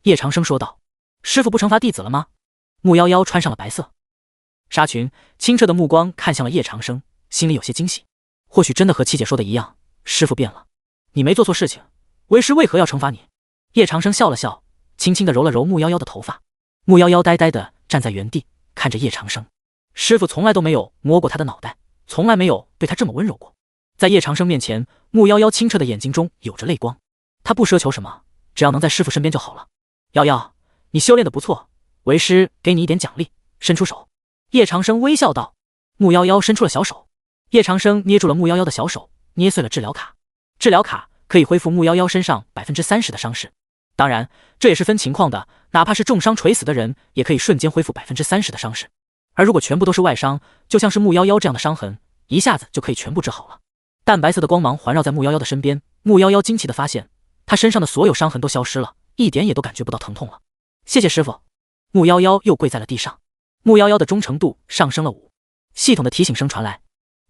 叶长生说道。师父不惩罚弟子了吗？穆夭夭穿上了白色纱裙，清澈的目光看向了叶长生，心里有些惊喜。或许真的和七姐说的一样，师父变了。你没做错事情，为师为何要惩罚你？叶长生笑了笑，轻轻地揉了揉穆夭夭的头发。穆夭夭呆呆地站在原地，看着叶长生。师父从来都没有摸过他的脑袋，从来没有对他这么温柔过。在叶长生面前，穆夭夭清澈的眼睛中有着泪光。他不奢求什么，只要能在师父身边就好了。夭夭，你修炼得不错，为师给你一点奖励，伸出手。叶长生微笑道。穆夭夭伸出了小手，叶长生捏住了穆夭夭的小手，捏碎了治疗卡。治疗卡可以恢复穆夭夭身上30%的伤势，当然这也是分情况的，哪怕是重伤垂死的人，也可以瞬间恢复30%的伤势。而如果全部都是外伤，就像是穆夭夭这样的伤痕，一下子就可以全部治好了。淡白色的光芒环绕在穆夭夭的身边，穆夭夭惊奇地发现，她身上的所有伤痕都消失了，一点也都感觉不到疼痛了。谢谢师傅。穆夭夭又跪在了地上。穆夭夭的忠诚度上升了5。系统的提醒声传来，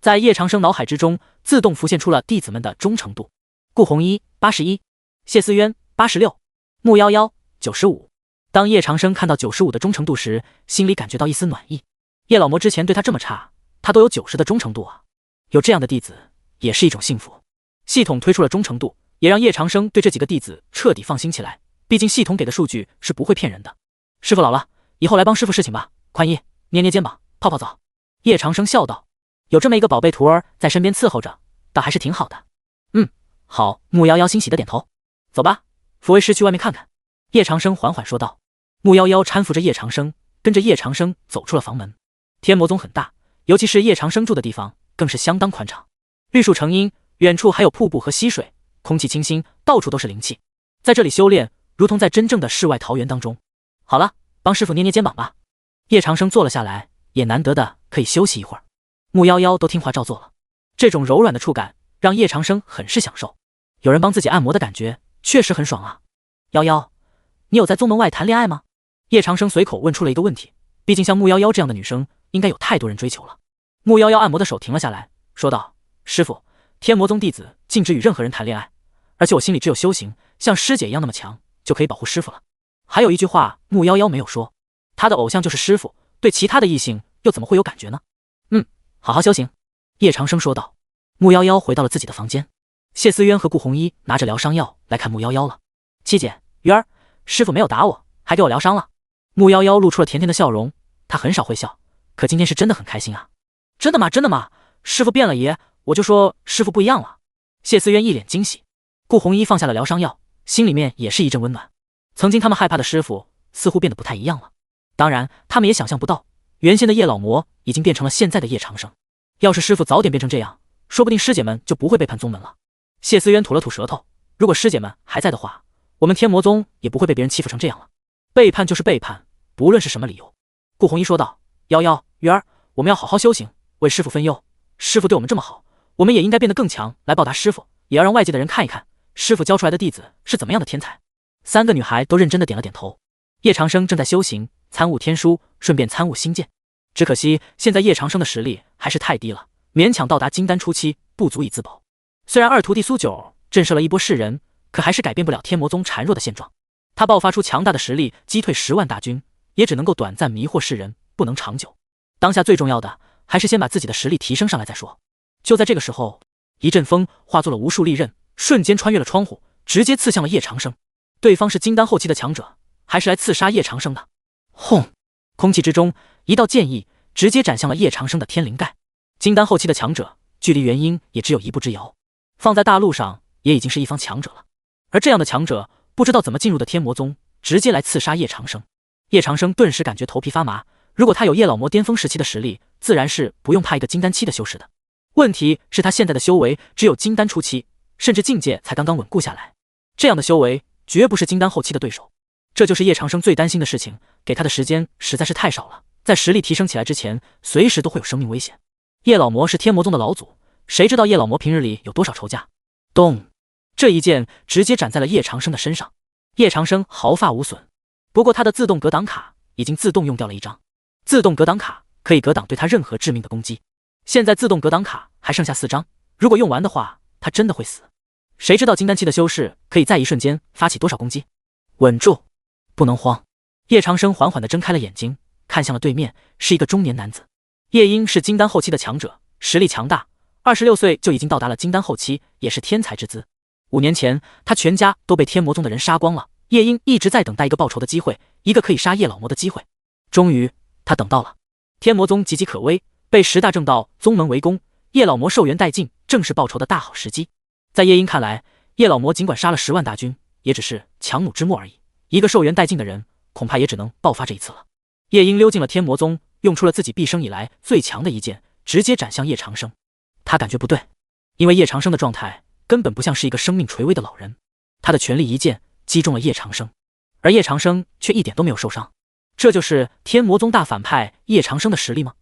在叶长生脑海之中自动浮现出了弟子们的忠诚度。顾红衣81，谢思渊86，穆夭夭95。当叶长生看到95的忠诚度时，心里感觉到一丝暖意。叶老魔之前对他这么差，他都有90的忠诚度啊，有这样的弟子也是一种幸福。系统推出了忠诚度，也让叶长生对这几个弟子彻底放心起来，毕竟系统给的数据是不会骗人的。师傅老了，以后来帮师傅侍寝吧。宽衣，捏捏肩膀，泡泡澡。叶长生笑道，有这么一个宝贝徒儿在身边伺候着，倒还是挺好的。好。穆夭夭欣喜的点头。走吧，扶为师去外面看看。叶长生缓缓说道。穆夭夭搀扶着叶长生，跟着叶长生走出了房门。天魔宗很大，尤其是叶长生住的地方更是相当宽敞，绿树成荫，远处还有瀑布和溪水，空气清新，到处都是灵气。在这里修炼，如同在真正的世外桃源当中。好了，帮师傅捏捏肩膀吧。叶长生坐了下来，也难得的可以休息一会儿。穆夭夭都听话照做了，这种柔软的触感让叶长生很是享受，有人帮自己按摩的感觉确实很爽啊。夭夭，你有在宗门外谈恋爱吗？叶长生随口问出了一个问题，毕竟像穆夭夭这样的女生应该有太多人追求了。穆夭夭按摩的手停了下来，说道，师傅，天魔宗弟子禁止与任何人谈恋爱，而且我心里只有修行像师姐一样那么强，就可以保护师傅了。还有一句话穆夭夭没有说，他的偶像就是师傅，对其他的异性又怎么会有感觉呢？好好修行。叶长生说道。穆夭夭回到了自己的房间，谢思渊和顾红衣拿着疗伤药来看穆夭夭了。七姐，鱼儿，师傅没有打我，还给我疗伤了。穆夭夭露出了甜甜的笑容，她很少会笑，可今天是真的很开心啊。真的吗？真的吗？师傅变了爷，我就说师傅不一样了。谢思渊一脸惊喜。顾红衣放下了疗伤药，心里面也是一阵温暖。曾经他们害怕的师傅似乎变得不太一样了。当然他们也想象不到，原先的叶老魔已经变成了现在的叶长生。要是师傅早点变成这样，说不定师姐们就不会背叛宗门了。谢思渊吐了吐舌头，如果师姐们还在的话，我们天魔宗也不会被别人欺负成这样了。背叛就是背叛，不论是什么理由。顾红衣说道，夭夭，鱼儿，我们要好好修行，为师傅分忧。师傅对我们这么好，我们也应该变得更强，来报答师傅，也要让外界的人看一看师傅教出来的弟子是怎么样的天才。三个女孩都认真的点了点头。叶长生正在修行，参悟天书，顺便参悟星剑。只可惜现在叶长生的实力还是太低了，勉强到达金丹初期，不足以自保。虽然二徒弟苏九震慑了一波世人，可还是改变不了天魔宗孱弱的现状。他爆发出强大的实力，击退10万大军，也只能够短暂迷惑世人，不能长久。当下最重要的还是先把自己的实力提升上来再说。就在这个时候，一阵风化作了无数利刃，瞬间穿越了窗户，直接刺向了叶长生。对方是金丹后期的强者，还是来刺杀叶长生的？轰！空气之中，一道剑意直接斩向了叶长生的天灵盖。金丹后期的强者，距离元婴也只有一步之遥，放在大陆上也已经是一方强者了。而这样的强者，不知道怎么进入的天魔宗，直接来刺杀叶长生。叶长生顿时感觉头皮发麻，如果他有叶老魔巅峰时期的实力，自然是不用怕一个金丹期的修士的。问题是他现在的修为只有金丹初期，甚至境界才刚刚稳固下来，这样的修为绝不是金丹后期的对手。这就是叶长生最担心的事情，给他的时间实在是太少了，在实力提升起来之前，随时都会有生命危险。叶老魔是天魔宗的老祖，谁知道叶老魔平日里有多少仇家？咚！这一剑直接斩在了叶长生的身上，叶长生毫发无损。不过他的自动格挡卡已经自动用掉了一张，自动格挡卡可以格挡对他任何致命的攻击。现在自动格挡卡还剩下4张，如果用完的话，他真的会死。谁知道金丹期的修士可以在一瞬间发起多少攻击？稳住，不能慌。叶长生缓缓地睁开了眼睛，看向了对面，是一个中年男子。叶婴是金丹后期的强者，实力强大，26岁就已经到达了金丹后期，也是天才之资。5年前，他全家都被天魔宗的人杀光了。叶婴一直在等待一个报仇的机会，一个可以杀叶老魔的机会。终于，他等到了。天魔宗岌岌可危，被10大正道宗门围攻，叶老魔寿元殆尽，正是报仇的大好时机。在叶婴看来，叶老魔尽管杀了10万大军，也只是强弩之末而已。一个寿元殆尽的人，恐怕也只能爆发这一次了。叶婴溜进了天魔宗，用出了自己毕生以来最强的一剑，直接斩向叶长生。他感觉不对，因为叶长生的状态根本不像是一个生命垂危的老人。他的全力一剑击中了叶长生，而叶长生却一点都没有受伤。这就是天魔宗大反派叶长生的实力吗？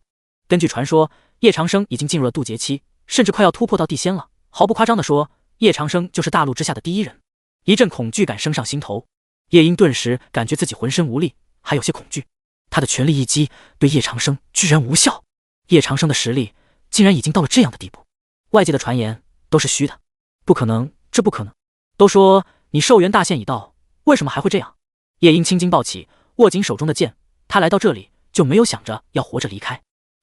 根据传说，叶长生已经进入了渡劫期，甚至快要突破到地仙了。毫不夸张地说，叶长生就是大陆之下的第一人。一阵恐惧感升上心头，叶婴顿时感觉自己浑身无力，还有些恐惧。他的全力一击对叶长生居然无效，叶长生的实力竟然已经到了这样的地步。外界的传言都是虚的，不可能，这不可能。都说你寿元大限已到，为什么还会这样？叶婴青筋暴起，握紧手中的剑。他来到这里就没有想着要活着离开，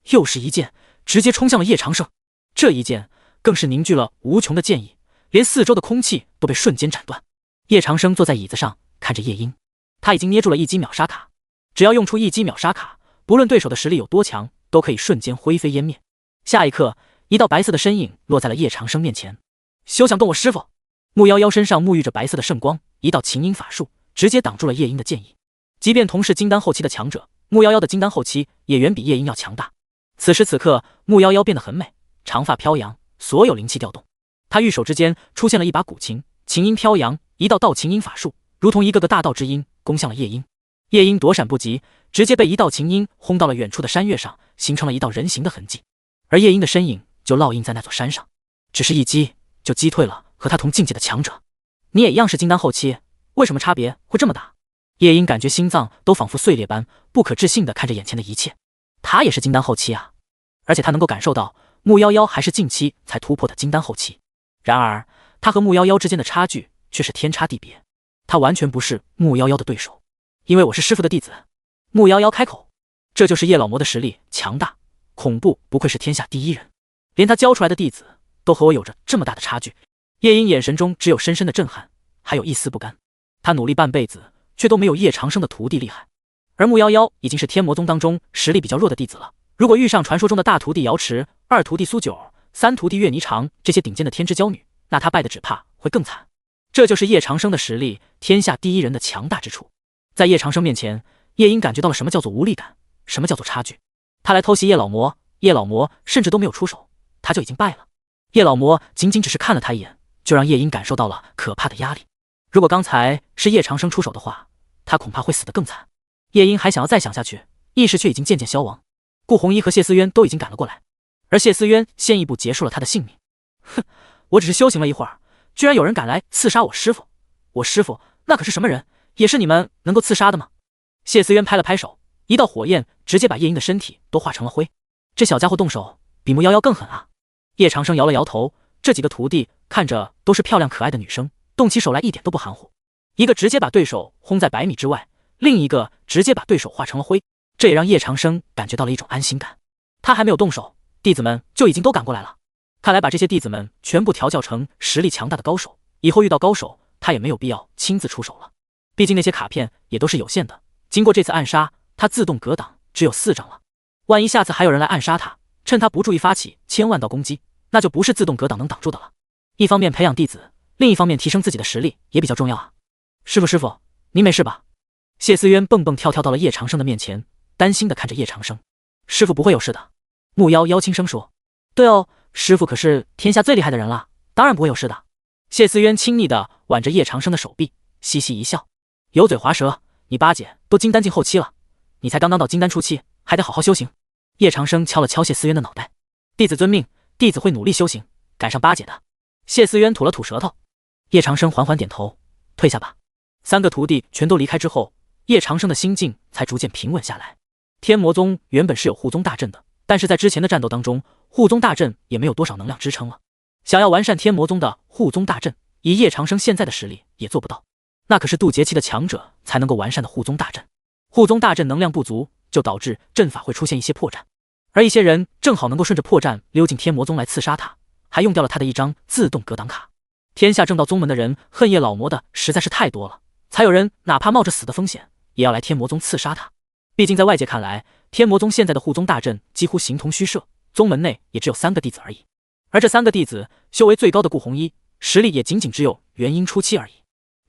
又是一剑直接冲向了叶长生。这一剑更是凝聚了无穷的剑意，连四周的空气都被瞬间斩断。叶长生坐在椅子上看着叶婴，他已经捏住了一击秒杀卡，只要用出一击秒杀卡，不论对手的实力有多强，都可以瞬间灰飞烟灭。下一刻，一道白色的身影落在了叶长生面前。休想动我师傅！穆夭夭身上沐浴着白色的圣光，一道琴音法术直接挡住了叶婴的剑意。即便同是金丹后期的强者，穆夭夭的金丹后期也远比叶婴要强大。此时此刻，穆夭夭变得很美，长发飘扬，所有灵气调动。她玉手之间出现了一把古琴，琴音飘扬，一道道琴音法术如同一个个大道之音攻向了叶婴。叶婴躲闪不及，直接被一道琴音轰到了远处的山岳上，形成了一道人形的痕迹。而叶婴的身影就烙印在那座山上，只是一击就击退了和他同境界的强者。你也一样是金丹后期，为什么差别会这么大？叶婴感觉心脏都仿佛碎裂般，不可置信地看着眼前的一切。他也是金丹后期啊，而且他能够感受到穆夭夭还是近期才突破的金丹后期。然而他和穆夭夭之间的差距却是天差地别，他完全不是穆夭夭的对手。因为我是师父的弟子。穆夭夭开口，这就是叶老魔的实力强大恐怖，不愧是天下第一人，连他教出来的弟子都和我有着这么大的差距。叶鹰眼神中只有深深的震撼，还有一丝不甘。他努力半辈子，却都没有叶长生的徒弟厉害。而穆夭夭已经是天魔宗当中实力比较弱的弟子了，如果遇上传说中的大徒弟瑶池、二徒弟苏九、三徒弟岳霓裳这些顶尖的天之娇女，那他败的只怕会更惨。这就是叶长生的实力，天下第一人的强大之处。在叶长生面前，叶鹰感觉到了什么叫做无力感，什么叫做差距。他来偷袭叶老魔，叶老魔甚至都没有出手，他就已经败了。叶老魔仅仅只是看了他一眼，就让叶鹰感受到了可怕的压力。如果刚才是叶长生出手的话，他恐怕会死得更惨。叶鹰还想要再想下去，意识却已经渐渐消亡。顾红衣和谢思渊都已经赶了过来，而谢思渊先一步结束了他的性命。哼，我只是修行了一会儿，居然有人敢来刺杀我师父！我师父那可是什么人？也是你们能够刺杀的吗？谢思渊拍了拍手，一道火焰直接把叶鹰的身体都化成了灰。这小家伙动手比穆夭夭更狠啊！叶长生摇了摇头，这几个徒弟看着都是漂亮可爱的女生，动起手来一点都不含糊。一个直接把对手轰在100米之外，另一个直接把对手化成了灰，这也让叶长生感觉到了一种安心感。他还没有动手，弟子们就已经都赶过来了。看来把这些弟子们全部调教成实力强大的高手，以后遇到高手，他也没有必要亲自出手了。毕竟那些卡片也都是有限的，经过这次暗杀，他自动格挡只有4张了。万一下次还有人来暗杀他，趁他不注意发起1000万道攻击，那就不是自动格挡能挡住的了。一方面培养弟子，另一方面提升自己的实力也比较重要啊。师父，您没事吧？谢思渊蹦蹦跳跳到了叶长生的面前，担心地看着叶长生。师父不会有事的。穆夭夭轻声说。对哦，师父可是天下最厉害的人了，当然不会有事的。谢思渊亲昵地挽着叶长生的手臂，嘻嘻一笑。油嘴滑舌，你八姐都金丹境后期了，你才刚刚到金丹初期，还得好好修行。叶长生敲了敲谢思渊的脑袋，弟子遵命，弟子会努力修行，赶上八姐的。谢思渊吐了吐舌头，叶长生缓缓点头，退下吧。3个徒弟全都离开之后，叶长生的心境才逐渐平稳下来。天魔宗原本是有护宗大阵的，但是在之前的战斗当中，护宗大阵也没有多少能量支撑了。想要完善天魔宗的护宗大阵，以叶长生现在的实力也做不到。那可是渡劫期的强者才能够完善的护宗大阵，护宗大阵能量不足，就导致阵法会出现一些破绽，而一些人正好能够顺着破绽溜进天魔宗来刺杀他，还用掉了他的一张自动格挡卡。天下正道宗门的人恨叶老魔的实在是太多了，才有人哪怕冒着死的风险也要来天魔宗刺杀他。毕竟在外界看来，天魔宗现在的护宗大阵几乎形同虚设，宗门内也只有3个弟子而已，而这3个弟子修为最高的顾红衣实力也仅仅只有元婴初期而已。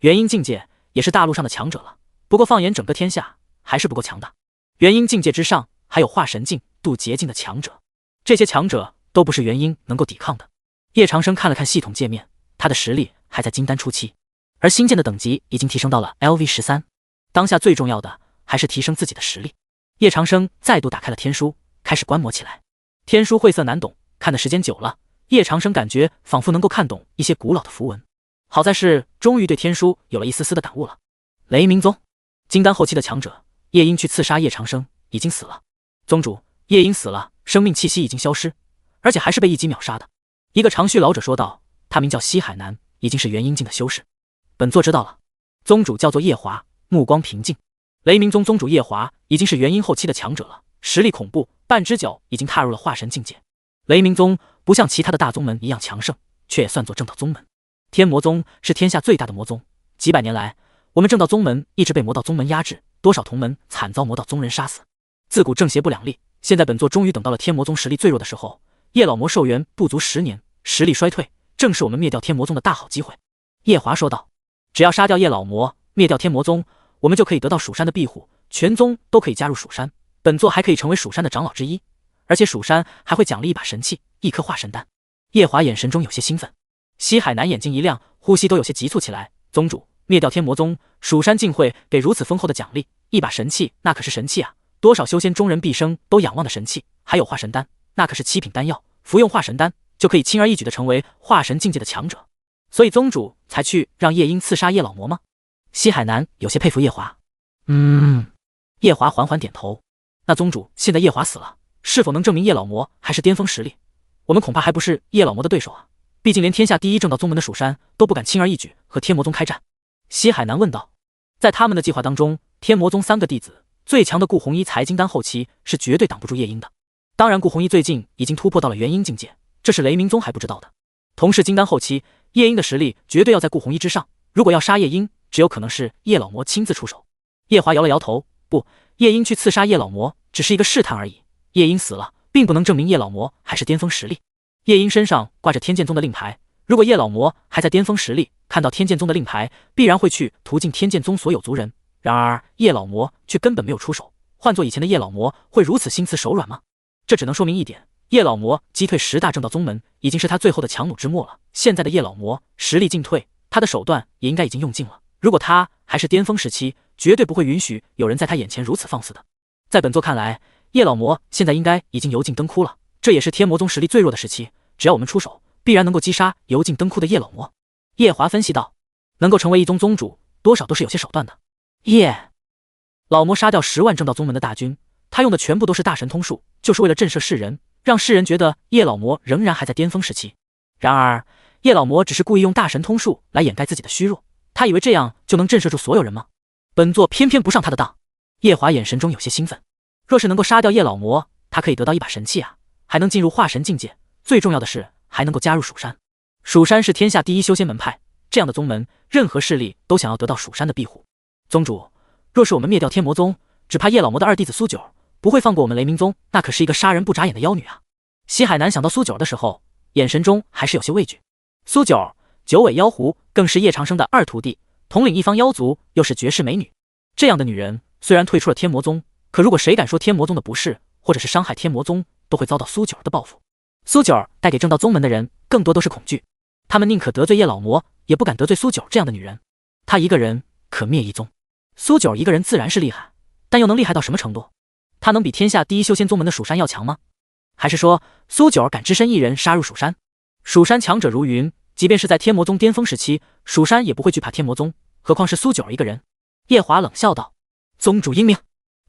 元婴境界也是大陆上的强者了，不过放眼整个天下还是不够强大。元婴境界之上还有化神境、渡劫境的强者，这些强者都不是元婴能够抵抗的。叶长生看了看系统界面，他的实力还在金丹初期，而新建的等级已经提升到了 LV13。当下最重要的还是提升自己的实力。叶长生再度打开了天书，开始观摩起来。天书晦涩难懂，看的时间久了，叶长生感觉仿佛能够看懂一些古老的符文。好在是终于对天书有了一丝丝的感悟了。雷鸣宗金丹后期的强者叶鹰去刺杀叶长生，已经死了。宗主，叶鹰死了，生命气息已经消失，而且还是被一击秒杀的。一个长须老者说道，他名叫西海南，已经是元婴境的修士。本座知道了。宗主叫做叶华，目光平静。雷鸣宗宗主叶华已经是元婴后期的强者了，实力恐怖，半只脚已经踏入了化神境界。雷鸣宗不像其他的大宗门一样强盛，却也算作正道宗门。天魔宗是天下最大的魔宗，几百年来，我们正道宗门一直被魔道宗门压制，多少同门惨遭魔道宗人杀死。自古正邪不两立，现在本座终于等到了天魔宗实力最弱的时候。叶老魔寿元不足10年，实力衰退，正是我们灭掉天魔宗的大好机会。叶华说道，只要杀掉叶老魔，灭掉天魔宗，我们就可以得到蜀山的庇护，全宗都可以加入蜀山，本座还可以成为蜀山的长老之一，而且蜀山还会奖励一把神器，一颗化神丹。叶华眼神中有些兴奋。西海南眼睛一亮，呼吸都有些急促起来。宗主，灭掉天魔宗，蜀山竟会给如此丰厚的奖励，一把神器，那可是神器啊，多少修仙中人毕生都仰望的神器。还有化神丹，那可是7品丹药，服用化神丹就可以轻而易举的成为化神境界的强者。所以宗主才去让叶鹰刺杀叶老魔吗？西海南有些佩服叶华。叶华缓缓点头。那宗主，现在叶华死了，是否能证明叶老魔还是巅峰实力？我们恐怕还不是叶老魔的对手啊，毕竟连天下第一正道宗门的蜀山都不敢轻而易举和天魔宗开战。西海南问道。在他们的计划当中，天魔宗3个弟子最强的顾红衣才金丹后期是绝对挡不住叶鹰的。当然顾红衣最近已经突破到了元婴境界，这是雷鸣宗还不知道的。同是金丹后期，夜莺的实力绝对要在顾红衣之上。如果要杀夜莺，只有可能是叶老魔亲自出手。叶华摇了摇头，不，夜莺去刺杀叶老魔只是一个试探而已。夜莺死了，并不能证明叶老魔还是巅峰实力。夜莺身上挂着天剑宗的令牌，如果叶老魔还在巅峰实力，看到天剑宗的令牌，必然会去途径天剑宗所有族人。然而叶老魔却根本没有出手。换做以前的叶老魔，会如此心慈手软吗？这只能说明一点，叶老魔击退10大正道宗门，已经是他最后的强弩之末了。现在的叶老魔实力进退，他的手段也应该已经用尽了。如果他还是巅峰时期，绝对不会允许有人在他眼前如此放肆的。在本座看来，叶老魔现在应该已经油尽灯枯了，这也是天魔宗实力最弱的时期。只要我们出手，必然能够击杀油尽灯枯的叶老魔。叶华分析道，能够成为一宗宗主，多少都是有些手段的。老魔杀掉10万正道宗门的大军，他用的全部都是大神通术，就是为了震慑世人，让世人觉得叶老魔仍然还在巅峰时期。然而叶老魔只是故意用大神通术来掩盖自己的虚弱，他以为这样就能震慑住所有人吗？本座偏偏不上他的当。叶华眼神中有些兴奋，若是能够杀掉叶老魔，他可以得到一把神器啊，还能进入化神境界，最重要的是还能够加入蜀山。蜀山是天下第一修仙门派，这样的宗门，任何势力都想要得到蜀山的庇护。宗主，若是我们灭掉天魔宗，只怕叶老魔的二弟子苏九不会放过我们雷鸣宗，那可是一个杀人不眨眼的妖女啊！西海南想到苏九的时候，眼神中还是有些畏惧。苏九，九尾妖狐，更是叶长生的二徒弟，统领一方妖族，又是绝世美女。这样的女人虽然退出了天魔宗，可如果谁敢说天魔宗的不是，或者是伤害天魔宗，都会遭到苏九的报复。苏九带给正道宗门的人更多都是恐惧，他们宁可得罪叶老魔，也不敢得罪苏九这样的女人。她一个人可灭一宗，苏九一个人自然是厉害，但又能厉害到什么程度？他能比天下第一修仙宗门的蜀山要强吗？还是说苏九敢只身一人杀入蜀山？蜀山强者如云，即便是在天魔宗巅峰时期，蜀山也不会惧怕天魔宗，何况是苏九一个人？叶华冷笑道：“宗主英明。”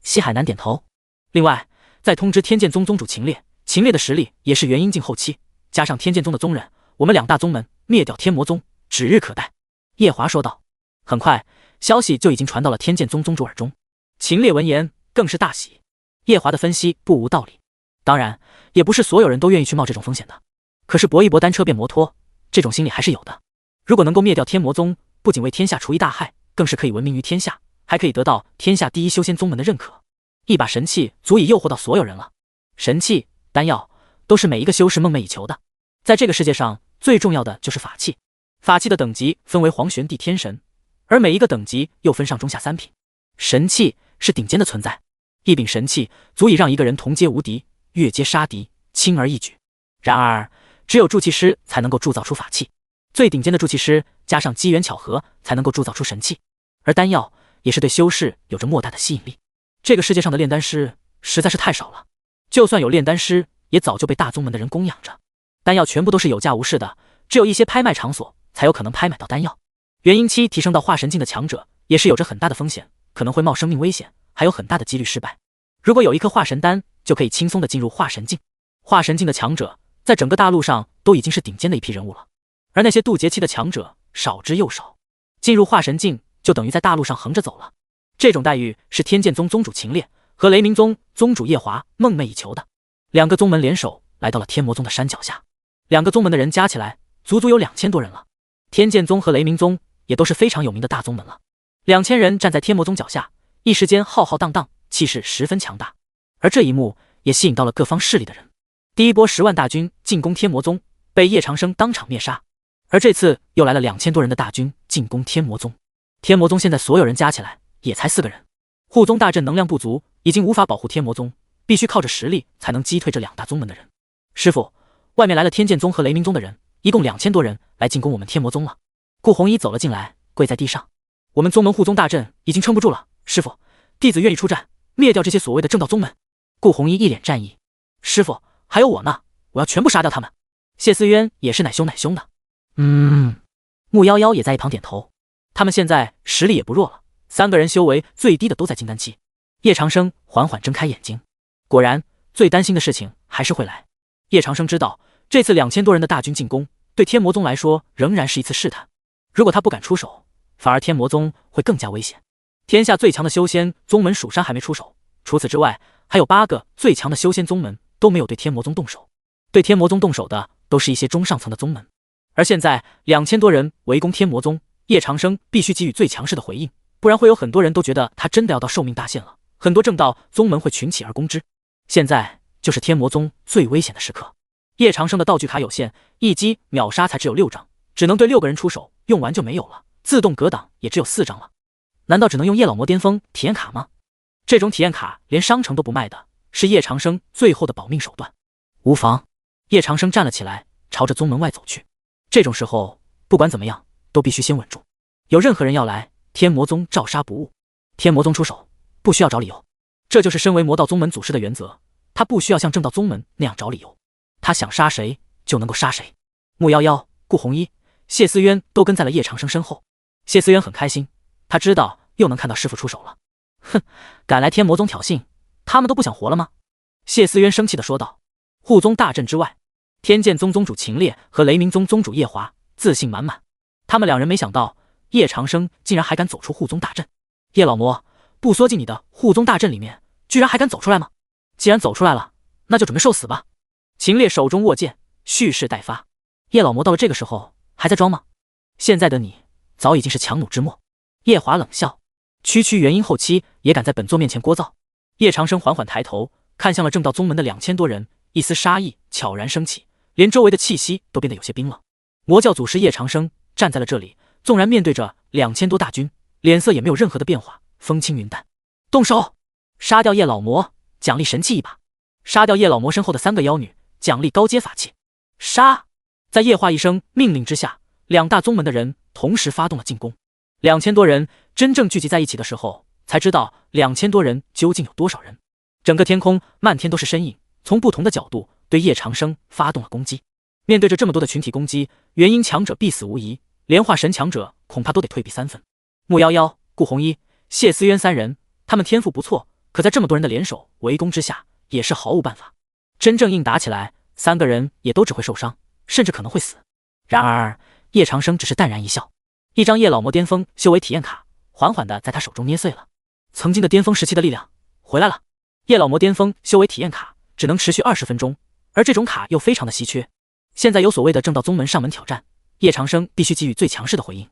西海南点头。另外，再通知天剑宗宗主秦烈，秦烈的实力也是元婴境后期，加上天剑宗的宗人，我们2大宗门灭掉天魔宗指日可待。叶华说道。很快，消息就已经传到了天剑宗宗主耳中。秦烈闻言更是大喜。叶华的分析不无道理，当然也不是所有人都愿意去冒这种风险的。可是搏一搏单车变摩托，这种心理还是有的。如果能够灭掉天魔宗，不仅为天下除一大害，更是可以闻名于天下，还可以得到天下第一修仙宗门的认可。一把神器足以诱惑到所有人了。神器、丹药都是每一个修士梦寐以求的。在这个世界上，最重要的就是法器。法器的等级分为黄玄帝天神，而每一个等级又分上中下3品。神器是顶尖的存在，一柄神器足以让一个人同阶无敌，越阶杀敌，轻而易举。然而只有铸器师才能够铸造出法器，最顶尖的铸器师加上机缘巧合才能够铸造出神器。而丹药也是对修士有着莫大的吸引力。这个世界上的炼丹师实在是太少了，就算有炼丹师，也早就被大宗门的人供养着。丹药全部都是有价无市的，只有一些拍卖场所才有可能拍买到丹药。元婴期提升到化神境的强者也是有着很大的风险，可能会冒生命危险，还有很大的几率失败。如果有一颗化神丹，就可以轻松的进入化神境。化神境的强者在整个大陆上都已经是顶尖的一批人物了，而那些渡劫期的强者少之又少。进入化神境就等于在大陆上横着走了。这种待遇是天剑宗宗主秦烈和雷鸣宗宗主叶华梦寐以求的。2个宗门联手来到了天魔宗的山脚下，2个宗门的人加起来足足有2000多人了。天剑宗和雷鸣宗也都是非常有名的大宗门了。2000人站在天魔宗脚下，一时间浩浩荡荡，气势十分强大。而这一幕也吸引到了各方势力的人。第一波10万大军进攻天魔宗，被叶长生当场灭杀。而这次又来了2000多人的大军进攻天魔宗。天魔宗现在所有人加起来也才4个人，护宗大阵能量不足，已经无法保护天魔宗，必须靠着实力才能击退这2大宗门的人。师父，外面来了天剑宗和雷鸣宗的人，一共2000多人来进攻我们天魔宗了。顾红衣走了进来，跪在地上。我们宗门护宗大阵已经撑不住了，师父，弟子愿意出战，灭掉这些所谓的正道宗门。顾红衣一脸战意。师父，还有我呢，我要全部杀掉他们。谢思渊也是奶凶的。穆夭夭也在一旁点头。他们现在实力也不弱了，3个人修为最低的都在金丹期。叶长生缓缓睁开眼睛，果然最担心的事情还是会来。叶长生知道这次2000多人的大军进攻对天魔宗来说仍然是一次试探，如果他不敢出手，反而天魔宗会更加危险。天下最强的修仙宗门蜀山还没出手，除此之外还有8个最强的修仙宗门都没有对天魔宗动手。对天魔宗动手的都是一些中上层的宗门。而现在2000多人围攻天魔宗，叶长生必须给予最强势的回应，不然会有很多人都觉得他真的要到寿命大限了，很多正道宗门会群起而攻之。现在就是天魔宗最危险的时刻。叶长生的道具卡有限，一击秒杀才只有6张，只能对6个人出手，用完就没有了，自动格挡也只有4张了。难道只能用叶老魔巅峰体验卡吗？这种体验卡连商城都不卖的，是叶长生最后的保命手段。无妨，叶长生站了起来，朝着宗门外走去。这种时候不管怎么样都必须先稳住，有任何人要来，天魔宗照杀不误。天魔宗出手不需要找理由，这就是身为魔道宗门祖师的原则，他不需要像正道宗门那样找理由，他想杀谁就能够杀谁。穆夭夭、顾红衣、谢思渊都跟在了叶长生身后。谢思渊很开心，他知道又能看到师父出手了。哼，敢来天魔宗挑衅，他们都不想活了吗？谢思渊生气地说道。护宗大阵之外，天剑宗宗主秦烈和雷鸣宗宗主叶华自信满满，他们两人没想到叶长生竟然还敢走出护宗大阵。叶老魔，不缩进你的护宗大阵里面，居然还敢走出来吗？既然走出来了，那就准备受死吧。秦烈手中握剑，蓄势待发。叶老魔到了这个时候还在装吗？现在的你早已经是强弩之末。叶华冷笑，区区元婴后期也敢在本座面前聒噪。叶长生缓缓抬头，看向了正道宗门的2000多人，一丝杀意悄然升起，连周围的气息都变得有些冰冷。魔教祖师叶长生站在了这里，纵然面对着2000多大军，脸色也没有任何的变化，风轻云淡。动手，杀掉叶老魔，奖励神器一把。杀掉叶老魔身后的3个妖女，奖励高阶法器。杀！在叶华一声命令之下，2大宗门的人同时发动了进攻。2000多人真正聚集在一起的时候，才知道2000多人究竟有多少人。整个天空漫天都是身影，从不同的角度对叶长生发动了攻击。面对着这么多的群体攻击，元婴强者必死无疑，连化神强者恐怕都得退避3分。穆夭夭、顾红衣、谢思渊3人，他们天赋不错，可在这么多人的联手围攻之下，也是毫无办法。真正硬打起来，3个人也都只会受伤，甚至可能会死。然而叶长生只是淡然一笑，一张叶老魔巅峰修为体验卡缓缓地在他手中捏碎了。曾经的巅峰时期的力量回来了。叶老魔巅峰修为体验卡只能持续20分钟，而这种卡又非常的稀缺。现在有所谓的正道宗门上门挑战，叶长生必须给予最强势的回应。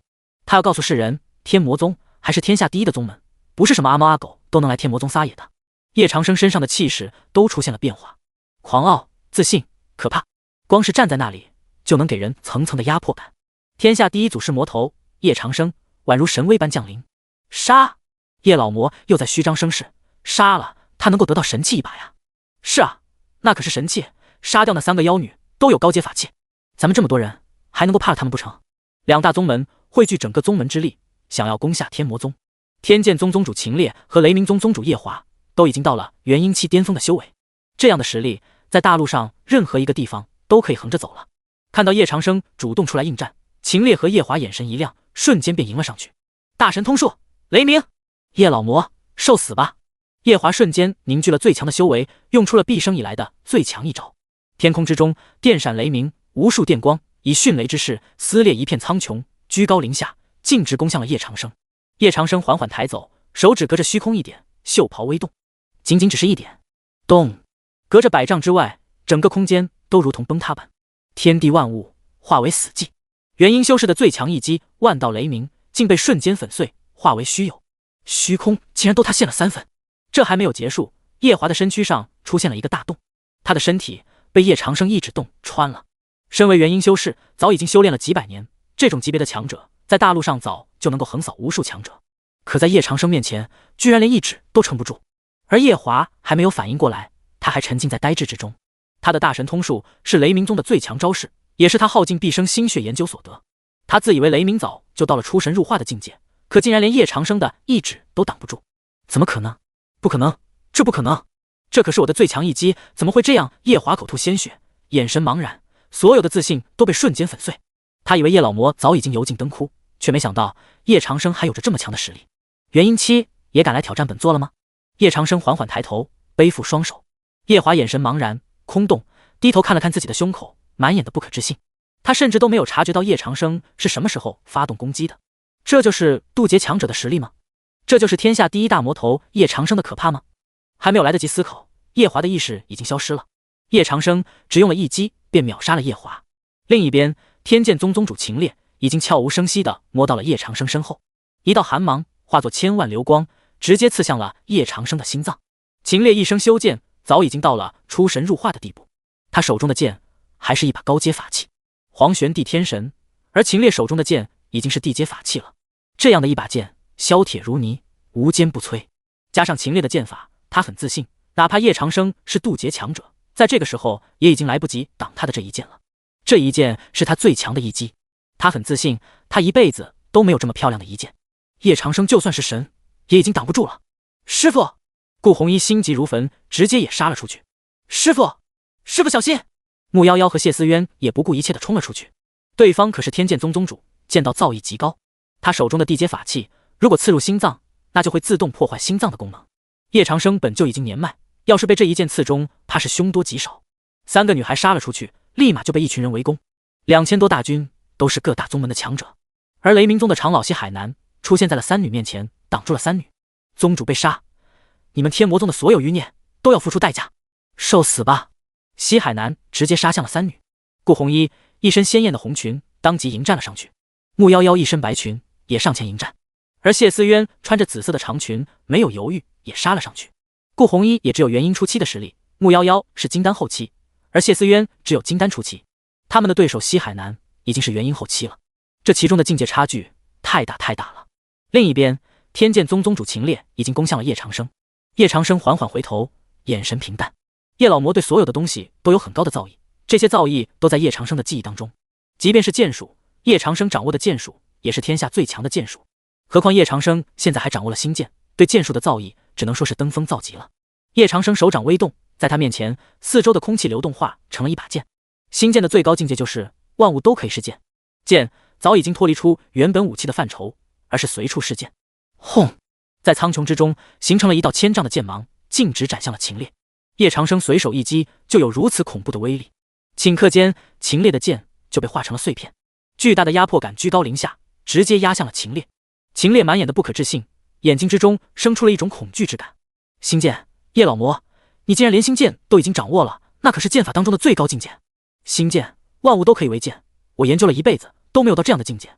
他要告诉世人，天魔宗还是天下第一的宗门，不是什么阿猫阿狗都能来天魔宗撒野的。叶长生身上的气势都出现了变化，狂傲、自信、可怕，光是站在那里就能给人层层的压迫感。天下第一祖师魔头叶长生宛如神威般降临。杀！叶老魔又在虚张声势，杀了他能够得到神器一把呀。是啊，那可是神器，杀掉那3个妖女都有高阶法器，咱们这么多人还能够怕了他们不成？2大宗门汇聚整个宗门之力，想要攻下天魔宗。天剑宗宗主秦烈和雷鸣宗宗主叶华都已经到了元婴期巅峰的修为，这样的实力在大陆上任何一个地方都可以横着走了。看到叶长生主动出来应战，秦烈和叶华眼神一亮，瞬间便迎了上去。大神通术，雷鸣！叶老魔，受死吧！叶华瞬间凝聚了最强的修为，用出了毕生以来的最强一招。天空之中电闪雷鸣，无数电光以迅雷之势撕裂一片苍穹，居高临下，径直攻向了叶长生。叶长生缓缓抬走，手指隔着虚空一点，袖袍微动，仅仅只是一点，动，隔着100丈之外，整个空间都如同崩塌般，天地万物化为死寂。元婴修士的最强一击万道雷鸣，竟被瞬间粉碎，化为虚有，虚空竟然都塌陷了3分。这还没有结束，叶华的身躯上出现了一个大洞，他的身体被叶长生一指洞穿了。身为元婴修士，早已经修炼了几百年，这种级别的强者在大陆上早就能够横扫无数强者，可在叶长生面前居然连一指都撑不住。而叶华还没有反应过来，他还沉浸在呆滞之中。他的大神通术是雷鸣宗的最强招式，也是他耗尽毕生心血研究所得。他自以为雷鸣早就到了出神入化的境界，可竟然连叶长生的一指都挡不住。怎么可能？不可能，这不可能，这可是我的最强一击，怎么会这样？叶华口吐鲜血，眼神茫然，所有的自信都被瞬间粉碎。他以为叶老魔早已经油尽灯枯，却没想到叶长生还有着这么强的实力。元婴期也敢来挑战本座了吗？叶长生缓缓抬头，背负双手。叶华眼神茫然空洞，低头看了看自己的胸口，满眼的不可置信。他甚至都没有察觉到叶长生是什么时候发动攻击的。这就是渡劫强者的实力吗？这就是天下第一大魔头叶长生的可怕吗？还没有来得及思考，叶华的意识已经消失了。叶长生只用了一击便秒杀了叶华。另一边，天剑宗宗主秦烈已经悄无声息地摸到了叶长生身后，一道寒芒化作千万流光，直接刺向了叶长生的心脏。秦烈一生修剑，早已经到了出神入化的地步，他手中的剑还是一把高阶法器黄玄地天神，而秦烈手中的剑已经是地阶法器了。这样的一把剑，削铁如泥，无坚不摧。加上秦烈的剑法，他很自信，哪怕叶长生是渡劫强者，在这个时候也已经来不及挡他的这一剑了。这一剑是他最强的一击，他很自信，他一辈子都没有这么漂亮的一剑。叶长生就算是神，也已经挡不住了。师傅！顾红衣心急如焚，直接也杀了出去。师傅！师傅小心！穆夭夭和谢思渊也不顾一切地冲了出去。对方可是天剑宗宗主，剑道造诣极高，他手中的地阶法器如果刺入心脏，那就会自动破坏心脏的功能。叶长生本就已经年迈，要是被这一剑刺中，怕是凶多吉少。三个女孩杀了出去，立马就被一群人围攻。2000多大军都是各大宗门的强者，而雷鸣宗的长老西海南出现在了三女面前，挡住了三女。宗主被杀，你们天魔宗的所有余孽都要付出代价，受死吧！西海南直接杀向了三女。顾红衣一身鲜艳的红裙，当即迎战了上去。穆夭夭一身白裙，也上前迎战。而谢思渊穿着紫色的长裙，没有犹豫也杀了上去。顾红衣也只有元婴初期的实力，穆夭夭是金丹后期，而谢思渊只有金丹初期。他们的对手西海南已经是元婴后期了，这其中的境界差距太大了。另一边，天剑宗宗主秦烈已经攻向了叶长生。叶长生缓缓回头，眼神平淡。叶老魔对所有的东西都有很高的造诣，这些造诣都在叶长生的记忆当中。即便是剑术，叶长生掌握的剑术也是天下最强的剑术。何况叶长生现在还掌握了新剑，对剑术的造诣只能说是登峰造极了。叶长生手掌微动，在他面前，四周的空气流动化成了一把剑。新剑的最高境界就是万物都可以是剑，剑早已经脱离出原本武器的范畴，而是随处是剑。轰！在苍穹之中形成了一道千丈的剑芒，径直斩向了秦烈。叶长生随手一击，就有如此恐怖的威力。顷刻间，秦烈的剑就被化成了碎片，巨大的压迫感居高临下，直接压向了秦烈。秦烈满眼的不可置信，眼睛之中生出了一种恐惧之感。星剑，叶老魔，你竟然连星剑都已经掌握了，那可是剑法当中的最高境界。星剑，万物都可以为剑，我研究了一辈子都没有到这样的境界，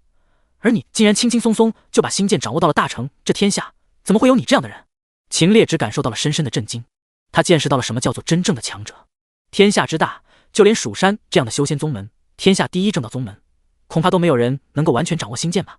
而你竟然轻轻松松就把星剑掌握到了大成，这天下怎么会有你这样的人？秦烈只感受到了深深的震惊，他见识到了什么叫做真正的强者。天下之大，就连蜀山这样的修仙宗门，天下第一正道宗门，恐怕都没有人能够完全掌握星剑吧。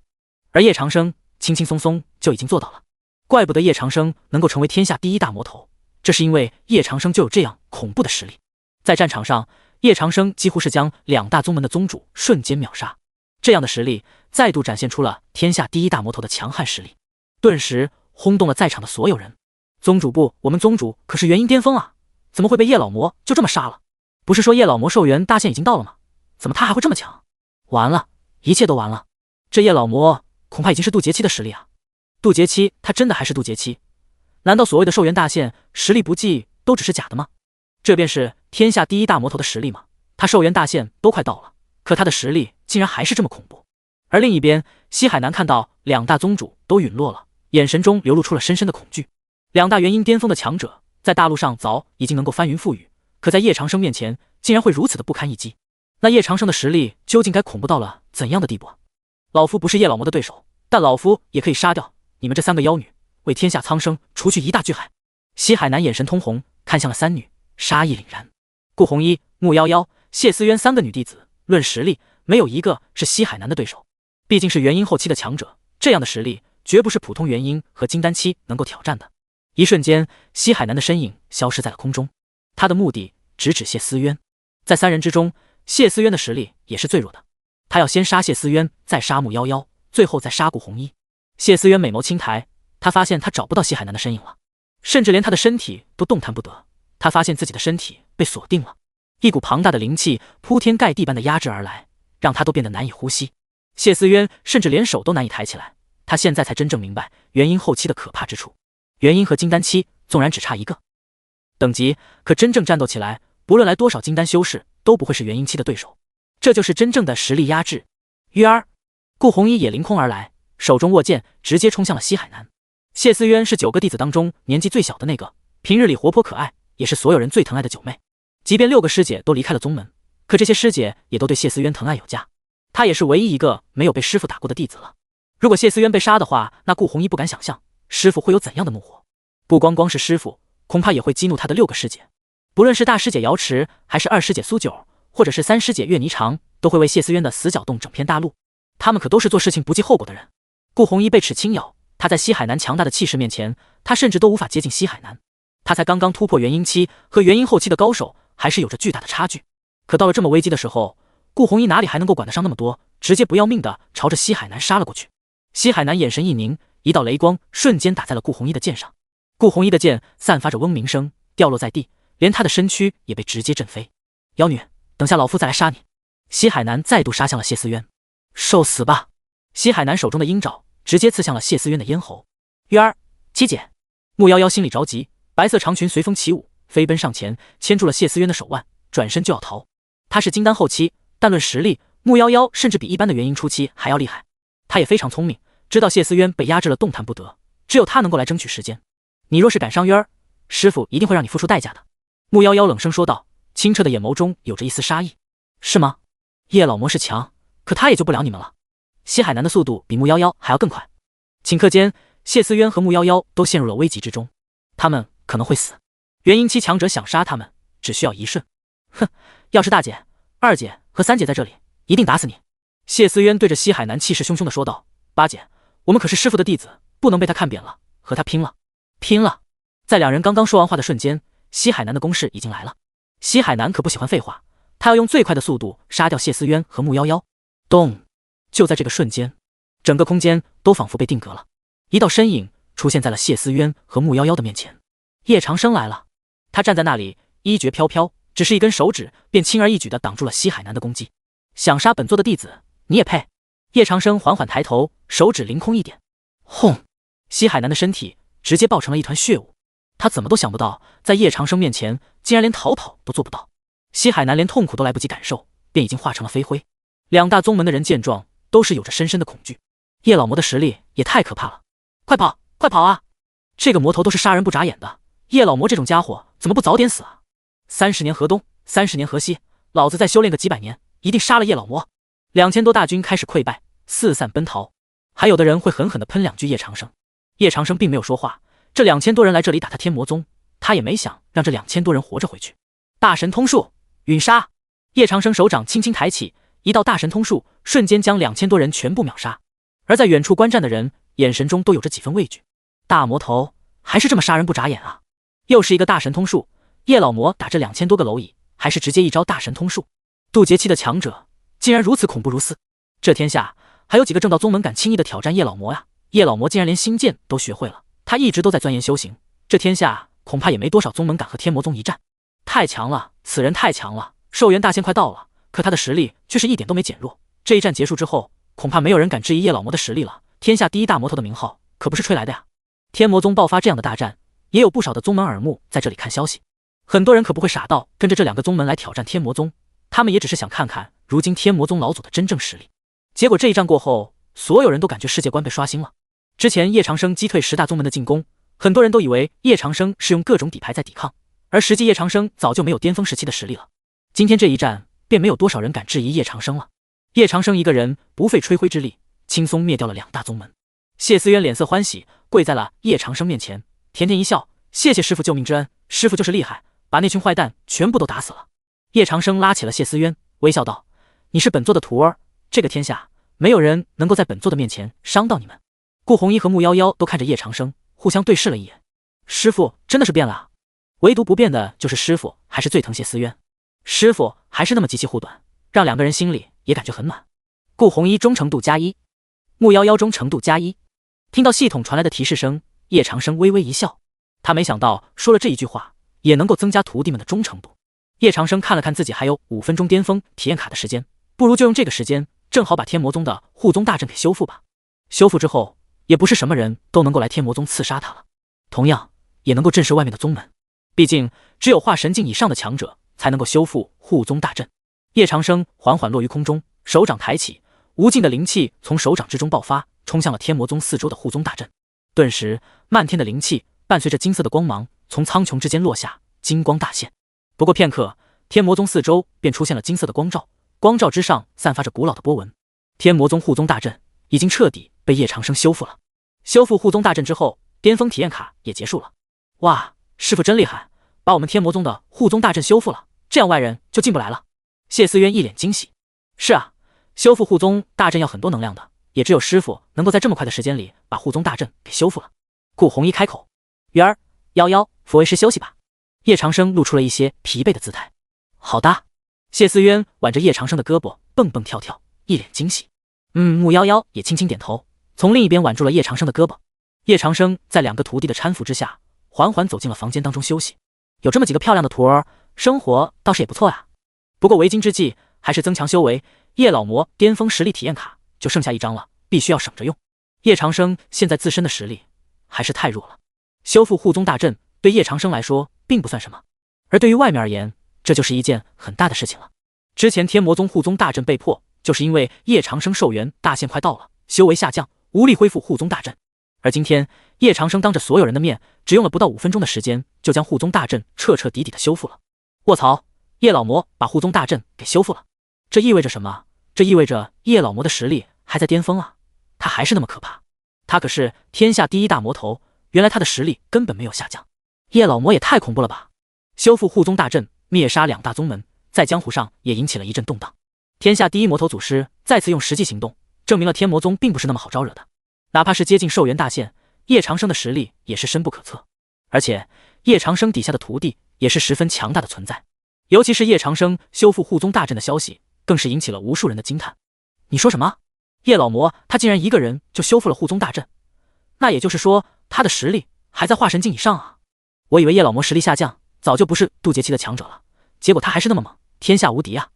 而叶长生轻轻松松就已经做到了，怪不得叶长生能够成为天下第一大魔头，这是因为叶长生就有这样恐怖的实力。在战场上，叶长生几乎是将两大宗门的宗主瞬间秒杀，这样的实力再度展现出了天下第一大魔头的强悍实力，顿时轰动了在场的所有人。宗主不，我们宗主可是元婴巅峰啊，怎么会被叶老魔就这么杀了？不是说叶老魔寿元大限已经到了吗？怎么他还会这么强？完了，一切都完了。这叶老魔恐怕已经是渡劫期的实力啊！渡劫期，他真的还是渡劫期？难道所谓的寿元大限实力不济都只是假的吗？这便是天下第一大魔头的实力吗？他寿元大限都快到了，可他的实力竟然还是这么恐怖。而另一边，西海南看到两大宗主都陨落了，眼神中流露出了深深的恐惧。两大元婴巅峰的强者在大陆上早已经能够翻云覆雨，可在叶长生面前竟然会如此的不堪一击。那叶长生的实力究竟该恐怖到了怎样的地步啊？老夫不是叶老魔的对手，但老夫也可以杀掉你们这三个妖女，为天下苍生除去一大巨害。西海南眼神通红，看向了三女，杀意凛然。顾红衣、穆夭夭、谢思渊三个女弟子，论实力，没有一个是西海南的对手。毕竟是元婴后期的强者，这样的实力绝不是普通元婴和金丹期能够挑战的。一瞬间，西海南的身影消失在了空中，他的目的直指谢思渊。在三人之中，谢思渊的实力也是最弱的，他要先杀谢思渊，再杀穆夭夭，最后再杀顾红衣。谢思渊美眸轻抬，他发现他找不到西海南的身影了，甚至连他的身体都动弹不得。他发现自己的身体被锁定了，一股庞大的灵气铺天盖地般的压制而来，让他都变得难以呼吸。谢思渊甚至连手都难以抬起来，他现在才真正明白元婴后期的可怕之处。元婴和金丹期纵然只差一个等级，可真正战斗起来，不论来多少金丹修士都不会是元婴期的对手。这就是真正的实力压制。鱼儿，顾红衣也凌空而来，手中握剑，直接冲向了西海南。谢思渊是9个弟子当中年纪最小的那个，平日里活泼可爱，也是所有人最疼爱的九妹。即便6个师姐都离开了宗门，可这些师姐也都对谢思渊疼爱有加。他也是唯一一个没有被师傅打过的弟子了。如果谢思渊被杀的话，那顾弘一不敢想象师傅会有怎样的怒火。不光是师傅，恐怕也会激怒他的6个师姐。不论是大师姐瑶池，还是2师姐苏九，或者是3师姐岳霓裳，都会为谢思渊的死搅动整片大陆。他们可都是做事情不计后果的人。顾弘一被齿轻咬，他在西海南强大的气势面前，他甚至都无法接近西海南。他才刚刚突破元婴期，和元婴后期的高手还是有着巨大的差距。可到了这么危机的时候，顾弘一哪里还能够管得上那么多，直接不要命的朝着西海南杀了过去。西海南眼神一凝，一道雷光瞬间打在了顾弘一的剑上。顾弘一的剑散发着嗡鸣声，掉落在地，连他的身躯也被直接震飞。妖女，等下老夫再来杀你！西海南再度杀向了谢思渊。受死吧！西海南手中的鹰爪直接刺向了谢思渊的咽喉。渊儿，七姐！木夭夭心里着急，白色长裙随风起舞，飞奔上前牵住了谢思渊的手腕，转身就要逃。他是金丹后期，但论实力，木夭夭甚至比一般的元婴初期还要厉害。他也非常聪明，知道谢思渊被压制了动弹不得，只有他能够来争取时间。你若是敢伤渊儿，师傅一定会让你付出代价的。木夭夭冷声说道，清澈的眼眸中有着一丝杀意。是吗？叶老魔是强，可他也救不了你们了。西海南的速度比木夭夭还要更快。顷刻间，谢思渊和木夭夭都陷入了危急之中，他们可能会死。元婴期强者想杀他们，只需要一瞬。哼，要是大姐、二姐和三姐在这里，一定打死你。谢思渊对着西海南气势汹汹地说道，八姐，我们可是师傅的弟子，不能被他看扁了，和他拼了！拼了！在两人刚刚说完话的瞬间，西海南的攻势已经来了。西海南可不喜欢废话，他要用最快的速度杀掉谢思渊和木夭夭。咚！就在这个瞬间，整个空间都仿佛被定格了，一道身影出现在了谢思渊和木夭夭的面前。叶长生来了，他站在那里，衣绝飘飘，只是一根手指便轻而易举地挡住了西海南的攻击。想杀本座的弟子，你也配？叶长生缓缓抬头，手指凌空一点，轰！西海南的身体直接爆成了一团血雾。他怎么都想不到，在叶长生面前，竟然连逃跑都做不到。西海南连痛苦都来不及感受，便已经化成了飞灰。两大宗门的人见状，都是有着深深的恐惧。叶老魔的实力也太可怕了！快跑，快跑啊！这个魔头都是杀人不眨眼的，叶老魔这种家伙怎么不早点死啊？30年河东，30年河西，老子再修炼个几百年，一定杀了叶老魔！2000多大军开始溃败，四散奔逃，还有的人会狠狠地喷2句叶长生。叶长生并没有说话，这2000多人来这里打他天魔宗，他也没想让这2000多人活着回去。大神通术，陨杀！叶长生手掌轻轻抬起，一道大神通术瞬间将2000多人全部秒杀。而在远处观战的人眼神中都有着几分畏惧，大魔头还是这么杀人不眨眼啊！又是一个大神通术，叶老魔打这2000多个蝼蚁，还是直接一招大神通术。渡劫期的强者竟然如此恐怖如斯，这天下还有几个正道宗门敢轻易的挑战叶老魔呀？叶老魔竟然连星剑都学会了，他一直都在钻研修行，这天下恐怕也没多少宗门敢和天魔宗一战。太强了，此人太强了！寿元大限快到了，可他的实力却是一点都没减弱。这一战结束之后，恐怕没有人敢质疑叶老魔的实力了。天下第一大魔头的名号可不是吹来的呀！天魔宗爆发这样的大战，也有不少的宗门耳目在这里看消息。很多人可不会傻到跟着这2个宗门来挑战天魔宗，他们也只是想看看如今天魔宗老祖的真正实力。结果这一战过后，所有人都感觉世界观被刷新了。之前叶长生击退10大宗门的进攻，很多人都以为叶长生是用各种底牌在抵抗，而实际叶长生早就没有巅峰时期的实力了。今天这一战，便没有多少人敢质疑叶长生了。叶长生一个人不费吹灰之力，轻松灭掉了2大宗门。谢思渊脸色欢喜，跪在了叶长生面前，甜甜一笑，谢谢师傅救命之恩，师傅就是厉害，把那群坏蛋全部都打死了。叶长生拉起了谢思渊，微笑道，你是本座的徒儿，这个天下没有人能够在本座的面前伤到你们。顾弘一和木夭夭都看着叶长生，互相对视了一眼。师傅真的是变了啊，唯独不变的就是师傅还是最疼谢思渊，师傅还是那么极其护短，让2个人心里也感觉很暖。顾弘一忠诚度+1，木夭夭忠诚度+1。听到系统传来的提示声，叶长生微微一笑，他没想到说了这一句话也能够增加徒弟们的忠诚度。叶长生看了看自己还有5分钟巅峰体验卡的时间，不如就用这个时间正好把天魔宗的护宗大阵给修复吧。修复之后，也不是什么人都能够来天魔宗刺杀他了，同样也能够震慑外面的宗门。毕竟只有化神境以上的强者才能够修复护宗大阵。叶长生缓缓落于空中，手掌抬起，无尽的灵气从手掌之中爆发，冲向了天魔宗4周的护宗大阵。顿时，漫天的灵气伴随着金色的光芒从苍穹之间落下，金光大现。不过片刻，天魔宗4周便出现了金色的光照，光照之上散发着古老的波纹，天魔宗护宗大阵已经彻底被叶长生修复了。修复护宗大阵之后，巅峰体验卡也结束了。哇，师傅真厉害，把我们天魔宗的护宗大阵修复了，这样外人就进不来了。谢思渊一脸惊喜。是啊，修复护宗大阵要很多能量的，也只有师傅能够在这么快的时间里把护宗大阵给修复了。顾红衣开口：“鱼儿，夭夭，扶为师休息吧。”叶长生露出了一些疲惫的姿态。好的。谢思渊挽着叶长生的胳膊蹦蹦跳跳，一脸惊喜。木夭夭也轻轻点头，从另一边挽住了叶长生的胳膊。叶长生在2个徒弟的搀扶之下，缓缓走进了房间当中休息。有这么几个漂亮的徒儿，生活倒是也不错呀。不过为今之计还是增强修为，叶老魔巅峰实力体验卡就剩下1张了，必须要省着用。叶长生现在自身的实力还是太弱了，修复护宗大阵对叶长生来说并不算什么，而对于外面而言，这就是一件很大的事情了。之前天魔宗护宗大阵被破，就是因为叶长生寿元大限快到了，修为下降，无力恢复护宗大阵。而今天叶长生当着所有人的面，只用了不到5分钟的时间，就将护宗大阵彻彻底底的修复了。卧槽，叶老魔把护宗大阵给修复了，这意味着什么？这意味着叶老魔的实力还在巅峰啊，他还是那么可怕。他可是天下第1大魔头，原来他的实力根本没有下降。叶老魔也太恐怖了吧！修复护宗大阵，灭杀2大宗门，在江湖上也引起了一阵动荡。天下第1魔头祖师再次用实际行动，证明了天魔宗并不是那么好招惹的。哪怕是接近寿元大限，叶长生的实力也是深不可测。而且叶长生底下的徒弟也是十分强大的存在，尤其是叶长生修复护宗大阵的消息，更是引起了无数人的惊叹。你说什么？叶老魔他竟然一个人就修复了护宗大阵？那也就是说他的实力还在化神境以上啊！我以为叶老魔实力下降，早就不是渡劫期的强者了，结果他还是那么猛，天下无敌啊！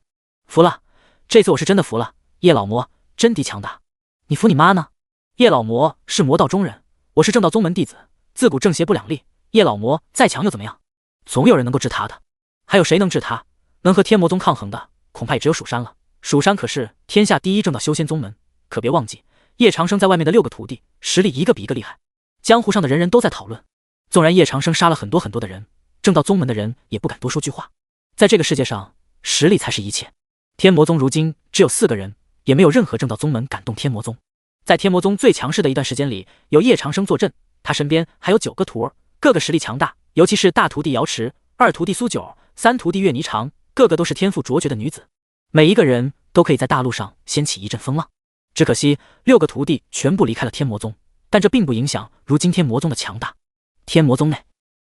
服了，这次我是真的服了，叶老魔真的强大。你服你妈呢？叶老魔是魔道中人，我是正道宗门弟子，自古正邪不两立，叶老魔再强又怎么样？总有人能够治他的。还有谁能治他？能和天魔宗抗衡的，恐怕也只有蜀山了。蜀山可是天下第1正道修仙宗门，可别忘记，叶长生在外面的6个徒弟，实力一个比一个厉害。江湖上的人人都在讨论，纵然叶长生杀了很多很多的人，正道宗门的人也不敢多说句话。在这个世界上，实力才是一切。天魔宗如今只有4个人，也没有任何正道宗门敢动天魔宗。在天魔宗最强势的一段时间里，有叶长生坐镇，他身边还有9个徒儿，个个实力强大，尤其是大徒弟瑶池、2徒弟苏九、3徒弟岳霓裳，个个都是天赋卓绝的女子，每一个人都可以在大陆上掀起一阵风浪。只可惜6个徒弟全部离开了天魔宗，但这并不影响如今天魔宗的强大。天魔宗内，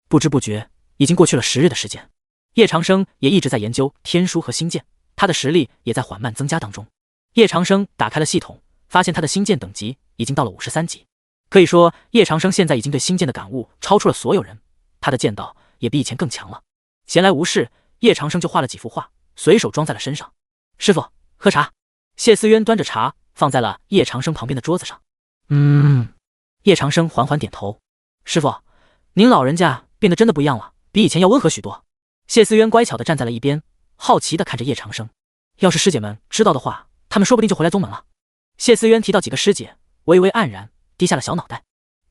不知不觉已经过去了10日的时间，叶长生也一直在研究天书和星剑，他的实力也在缓慢增加当中。叶长生打开了系统，发现他的星剑等级已经到了53级，可以说叶长生现在已经对星剑的感悟超出了所有人，他的剑道也比以前更强了。闲来无事，叶长生就画了几幅画，随手装在了身上。师傅，喝茶。谢思渊端着茶放在了叶长生旁边的桌子上。叶长生缓缓点头。师傅，您老人家变得真的不一样了，比以前要温和许多。谢思渊乖巧地站在了一边，好奇地看着叶长生。要是师姐们知道的话，他们说不定就回来宗门了。谢思渊提到几个师姐，微微黯然，低下了小脑袋。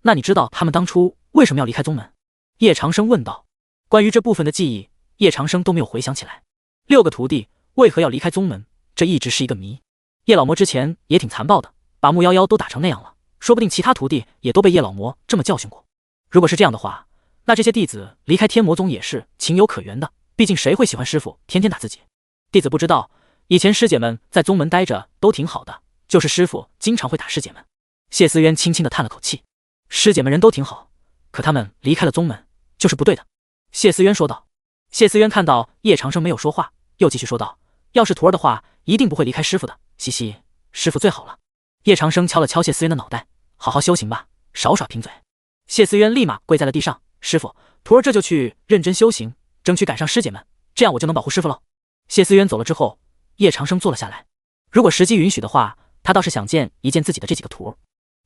那你知道他们当初为什么要离开宗门？叶长生问道。关于这部分的记忆，叶长生都没有回想起来。6个徒弟为何要离开宗门，这一直是一个谜。叶老魔之前也挺残暴的，把木夭夭都打成那样了，说不定其他徒弟也都被叶老魔这么教训过。如果是这样的话，那这些弟子离开天魔宗也是情有可原的，毕竟谁会喜欢师傅天天打自己？弟子不知道，以前师姐们在宗门待着都挺好的，就是师傅经常会打师姐们。谢思渊轻轻地叹了口气。师姐们人都挺好，可他们离开了宗门就是不对的。谢思渊说道。谢思渊看到叶长生没有说话，又继续说道，要是徒儿的话，一定不会离开师傅的，嘻嘻，师傅最好了。叶长生敲了敲谢思渊的脑袋，好好修行吧，少耍贫嘴。谢思渊立马跪在了地上，师傅，徒儿这就去认真修行，争取赶上师姐们，这样我就能保护师傅喽。谢思渊走了之后，叶长生坐了下来。如果时机允许的话，他倒是想见一见自己的这几个徒儿。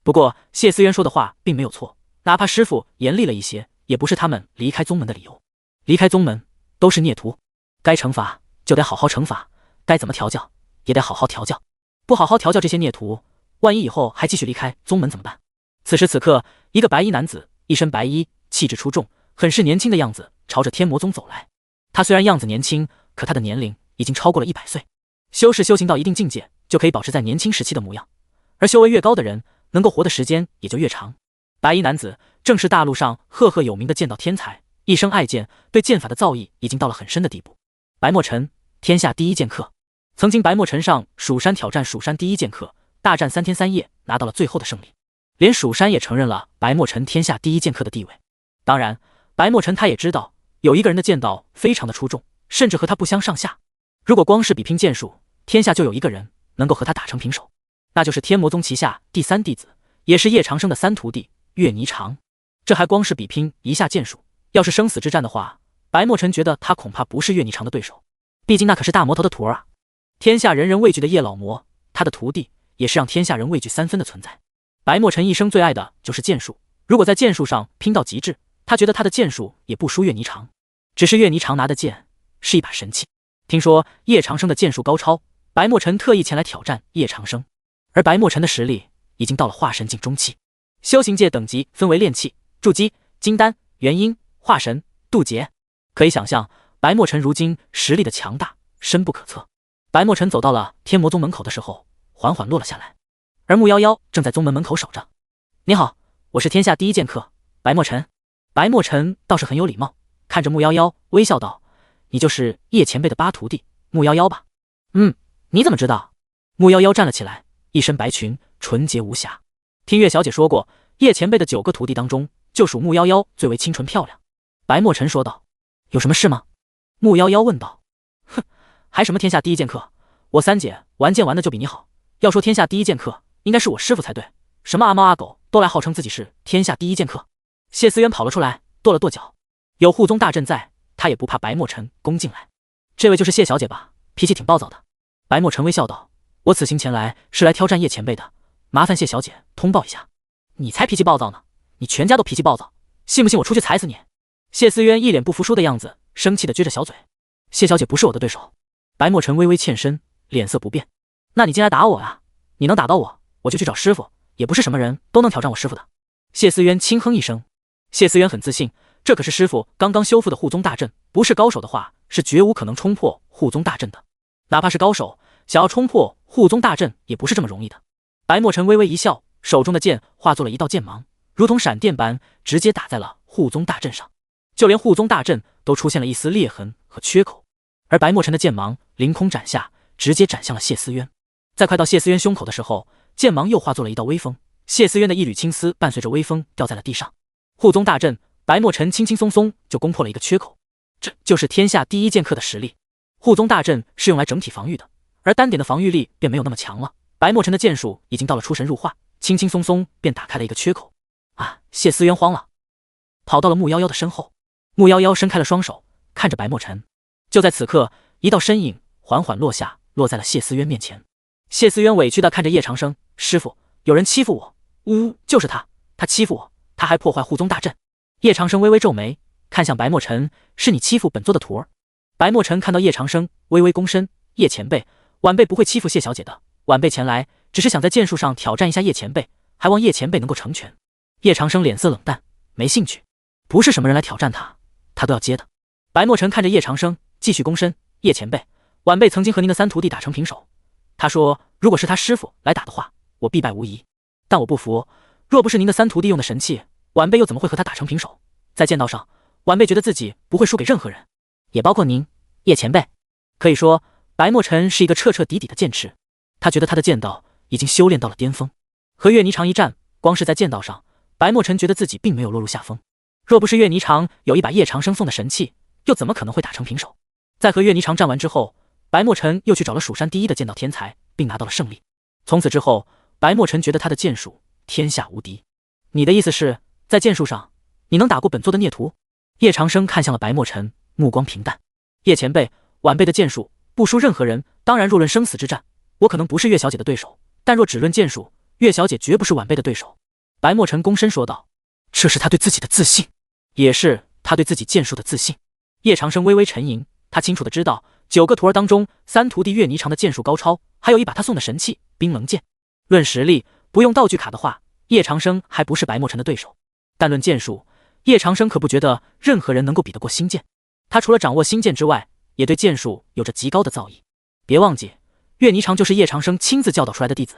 不过谢思渊说的话并没有错，哪怕师傅严厉了一些，也不是他们离开宗门的理由。离开宗门都是孽徒，该惩罚就得好好惩罚，该怎么调教也得好好调教。不好好调教这些孽徒，万一以后还继续离开宗门怎么办？此时此刻，一个白衣男子，一身白衣，气质出众，很是年轻的样子，朝着天魔宗走来。他虽然样子年轻，可他的年龄已经超过了100岁。修士修行到一定境界，就可以保持在年轻时期的模样，而修为越高的人，能够活的时间也就越长。白衣男子正是大陆上赫赫有名的剑道天才，一生爱剑，对剑法的造诣已经到了很深的地步。白墨尘，天下第一剑客。曾经白墨尘上蜀山挑战蜀山第一剑客，大战3天3夜，拿到了最后的胜利，连蜀山也承认了白墨尘天下第一剑客的地位。当然，白墨尘他也知道，有一个人的剑道非常的出众，甚至和他不相上下。如果光是比拼剑术，天下就有一个人能够和他打成平手，那就是天魔宗旗下第3弟子，也是叶长生的3徒弟岳霓裳。这还光是比拼一下剑术，要是生死之战的话，白墨尘觉得他恐怕不是岳霓裳的对手，毕竟那可是大魔头的徒儿啊。天下人人畏惧的叶老魔，他的徒弟也是让天下人畏惧3分的存在。白墨尘一生最爱的就是剑术，如果在剑术上拼到极致，他觉得他的剑术也不输岳霓裳。只是岳霓裳拿的剑是一把神器，听说叶长生的剑术高超，白墨尘特意前来挑战叶长生。而白墨尘的实力已经到了化神境中期，修行界等级分为炼器、筑基、金丹、元婴、化神、渡劫，可以想象白墨尘如今实力的强大深不可测。白墨尘走到了天魔宗门口的时候，缓缓落了下来，而穆夭夭正在宗门门口守着。你好，我是天下第一剑客白墨尘。白墨尘倒是很有礼貌，看着穆夭夭微笑道：你就是叶前辈的8徒弟穆夭夭吧？你怎么知道？穆夭夭站了起来，一身白裙，纯洁无瑕。听岳小姐说过，叶前辈的9个徒弟当中，就属穆夭夭最为清纯漂亮。白墨尘说道：有什么事吗？穆夭夭问道。哼，还什么天下第一剑客，我3姐玩剑玩的就比你好，要说天下第一剑客，应该是我师父才对，什么阿猫阿狗都来号称自己是天下第一剑客。谢思渊跑了出来，跺了跺脚，有护宗大阵在，他也不怕白墨尘攻进来。这位就是谢小姐吧，脾气挺暴躁的。白墨尘微笑道：我此行前来是来挑战叶前辈的，麻烦谢小姐通报一下。你才脾气暴躁呢，你全家都脾气暴躁，信不信我出去踩死你？谢思渊一脸不服输的样子，生气的撅着小嘴。谢小姐不是我的对手。白墨尘微微欠身，脸色不变。那你进来打我啊，你能打到我，我就去找师傅，也不是什么人都能挑战我师傅的。谢思渊轻哼一声。谢思渊很自信，这可是师傅刚刚修复的护宗大阵，不是高手的话，是绝无可能冲破护宗大阵的。哪怕是高手，想要冲破护宗大阵也不是这么容易的。白墨尘微微一笑，手中的剑化作了一道剑芒，如同闪电般直接打在了护宗大阵上，就连护宗大阵都出现了一丝裂痕和缺口。而白墨尘的剑芒凌空斩下，直接斩向了谢思渊。在快到谢思渊胸口的时候，剑芒又化作了一道微风，谢思渊的一缕青丝伴随着微风掉在了地上。护宗大阵，白墨尘轻轻松松就攻破了一个缺口，这就是天下第一剑客的实力。护宗大阵是用来整体防御的，而单点的防御力便没有那么强了。白墨尘的剑术已经到了出神入化，轻轻松松便打开了一个缺口。啊！谢思渊慌了，跑到了穆夭夭的身后。穆夭夭伸开了双手，看着白墨尘。就在此刻，一道身影缓缓落下，落在了谢思渊面前。谢思渊委屈地看着叶长生，师傅，有人欺负我。就是他，他欺负我，他还破坏护宗大阵。叶长生微微皱眉，看向白墨尘，是你欺负本座的徒儿？白墨尘看到叶长生，微微躬身，叶前辈，晚辈不会欺负谢小姐的，晚辈前来只是想在剑术上挑战一下叶前辈，还望叶前辈能够成全。叶长生脸色冷淡，没兴趣，不是什么人来挑战他，他都要接的。白墨尘看着叶长生，继续躬身，叶前辈，晚辈曾经和您的3徒弟打成平手，他说如果是他师傅来打的话，我必败无疑，但我不服，若不是您的3徒弟用的神器，晚辈又怎么会和他打成平手？在剑道上，晚辈觉得自己不会输给任何人，也包括您，叶前辈。可以说，白墨尘是一个彻彻底底的剑痴，他觉得他的剑道已经修炼到了巅峰。和岳霓裳一战，光是在剑道上，白墨尘觉得自己并没有落入下风。若不是岳霓裳有一把叶长生送的神器，又怎么可能会打成平手？在和岳霓裳战完之后，白墨尘又去找了蜀山第一的剑道天才，并拿到了胜利。从此之后，白墨尘觉得他的剑术天下无敌。你的意思是，在剑术上，你能打过本座的孽徒？叶长生看向了白墨尘，目光平淡。叶前辈，晚辈的剑术不输任何人，当然若论生死之战，我可能不是岳小姐的对手，但若只论剑术，岳小姐绝不是晚辈的对手。白墨尘躬身说道，这是他对自己的自信，也是他对自己剑术的自信。叶长生微微沉吟，他清楚的知道9个徒儿当中，3徒弟岳霓裳的剑术高超，还有一把他送的神器冰棱剑。论实力，不用道具卡的话，叶长生还不是白墨尘的对手。但论剑术，叶长生可不觉得任何人能够比得过星剑。他除了掌握星剑之外，也对剑术有着极高的造诣。别忘记，岳霓裳就是叶长生亲自教导出来的弟子。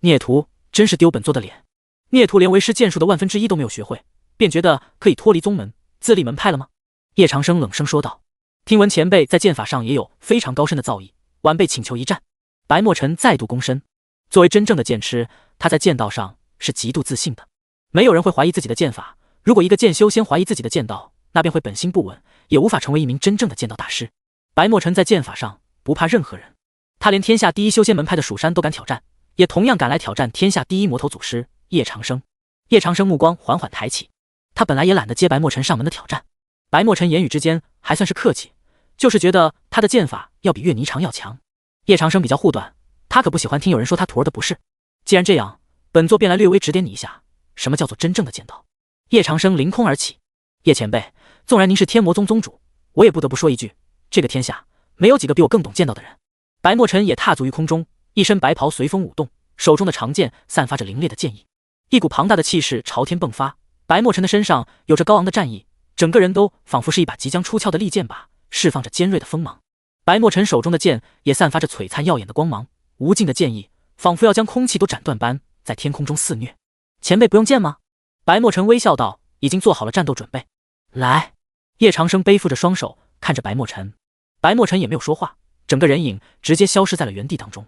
孽徒真是丢本座的脸，孽徒连为师剑术的1/10都没有学会，便觉得可以脱离宗门，自立门派了吗？叶长生冷声说道。听闻前辈在剑法上也有非常高深的造诣，晚辈请求一战。白墨尘再度躬身。作为真正的剑痴，他在剑道上是极度自信的，没有人会怀疑自己的剑法。如果一个剑修先怀疑自己的剑道，那便会本心不稳，也无法成为一名真正的剑道大师。白墨尘在剑法上不怕任何人，他连天下第一修仙门派的蜀山都敢挑战，也同样敢来挑战天下第一魔头祖师叶长生。叶长生目光缓缓抬起，他本来也懒得接白墨尘上门的挑战。白墨尘言语之间还算是客气，就是觉得他的剑法要比岳霓裳要强。叶长生比较护短，他可不喜欢听有人说他徒儿的不是。既然这样，本座便来略微指点你一下，什么叫做真正的剑道。叶长生凌空而起。叶前辈，纵然您是天魔宗宗主，我也不得不说一句，这个天下没有几个比我更懂剑道的人。白墨尘也踏足于空中，一身白袍随风舞动，手中的长剑散发着凌冽的剑意，一股庞大的气势朝天迸发。白墨尘的身上有着高昂的战意，整个人都仿佛是一把即将出鞘的利剑把，释放着尖锐的锋芒。白墨尘手中的剑也散发着璀璨耀眼的光芒，无尽的剑意仿佛要将空气都斩断般，在天空中肆虐。前辈不用剑吗？白墨尘微笑道，已经做好了战斗准备。来。叶长生背负着双手看着白墨尘，白墨尘也没有说话，整个人影直接消失在了原地当中。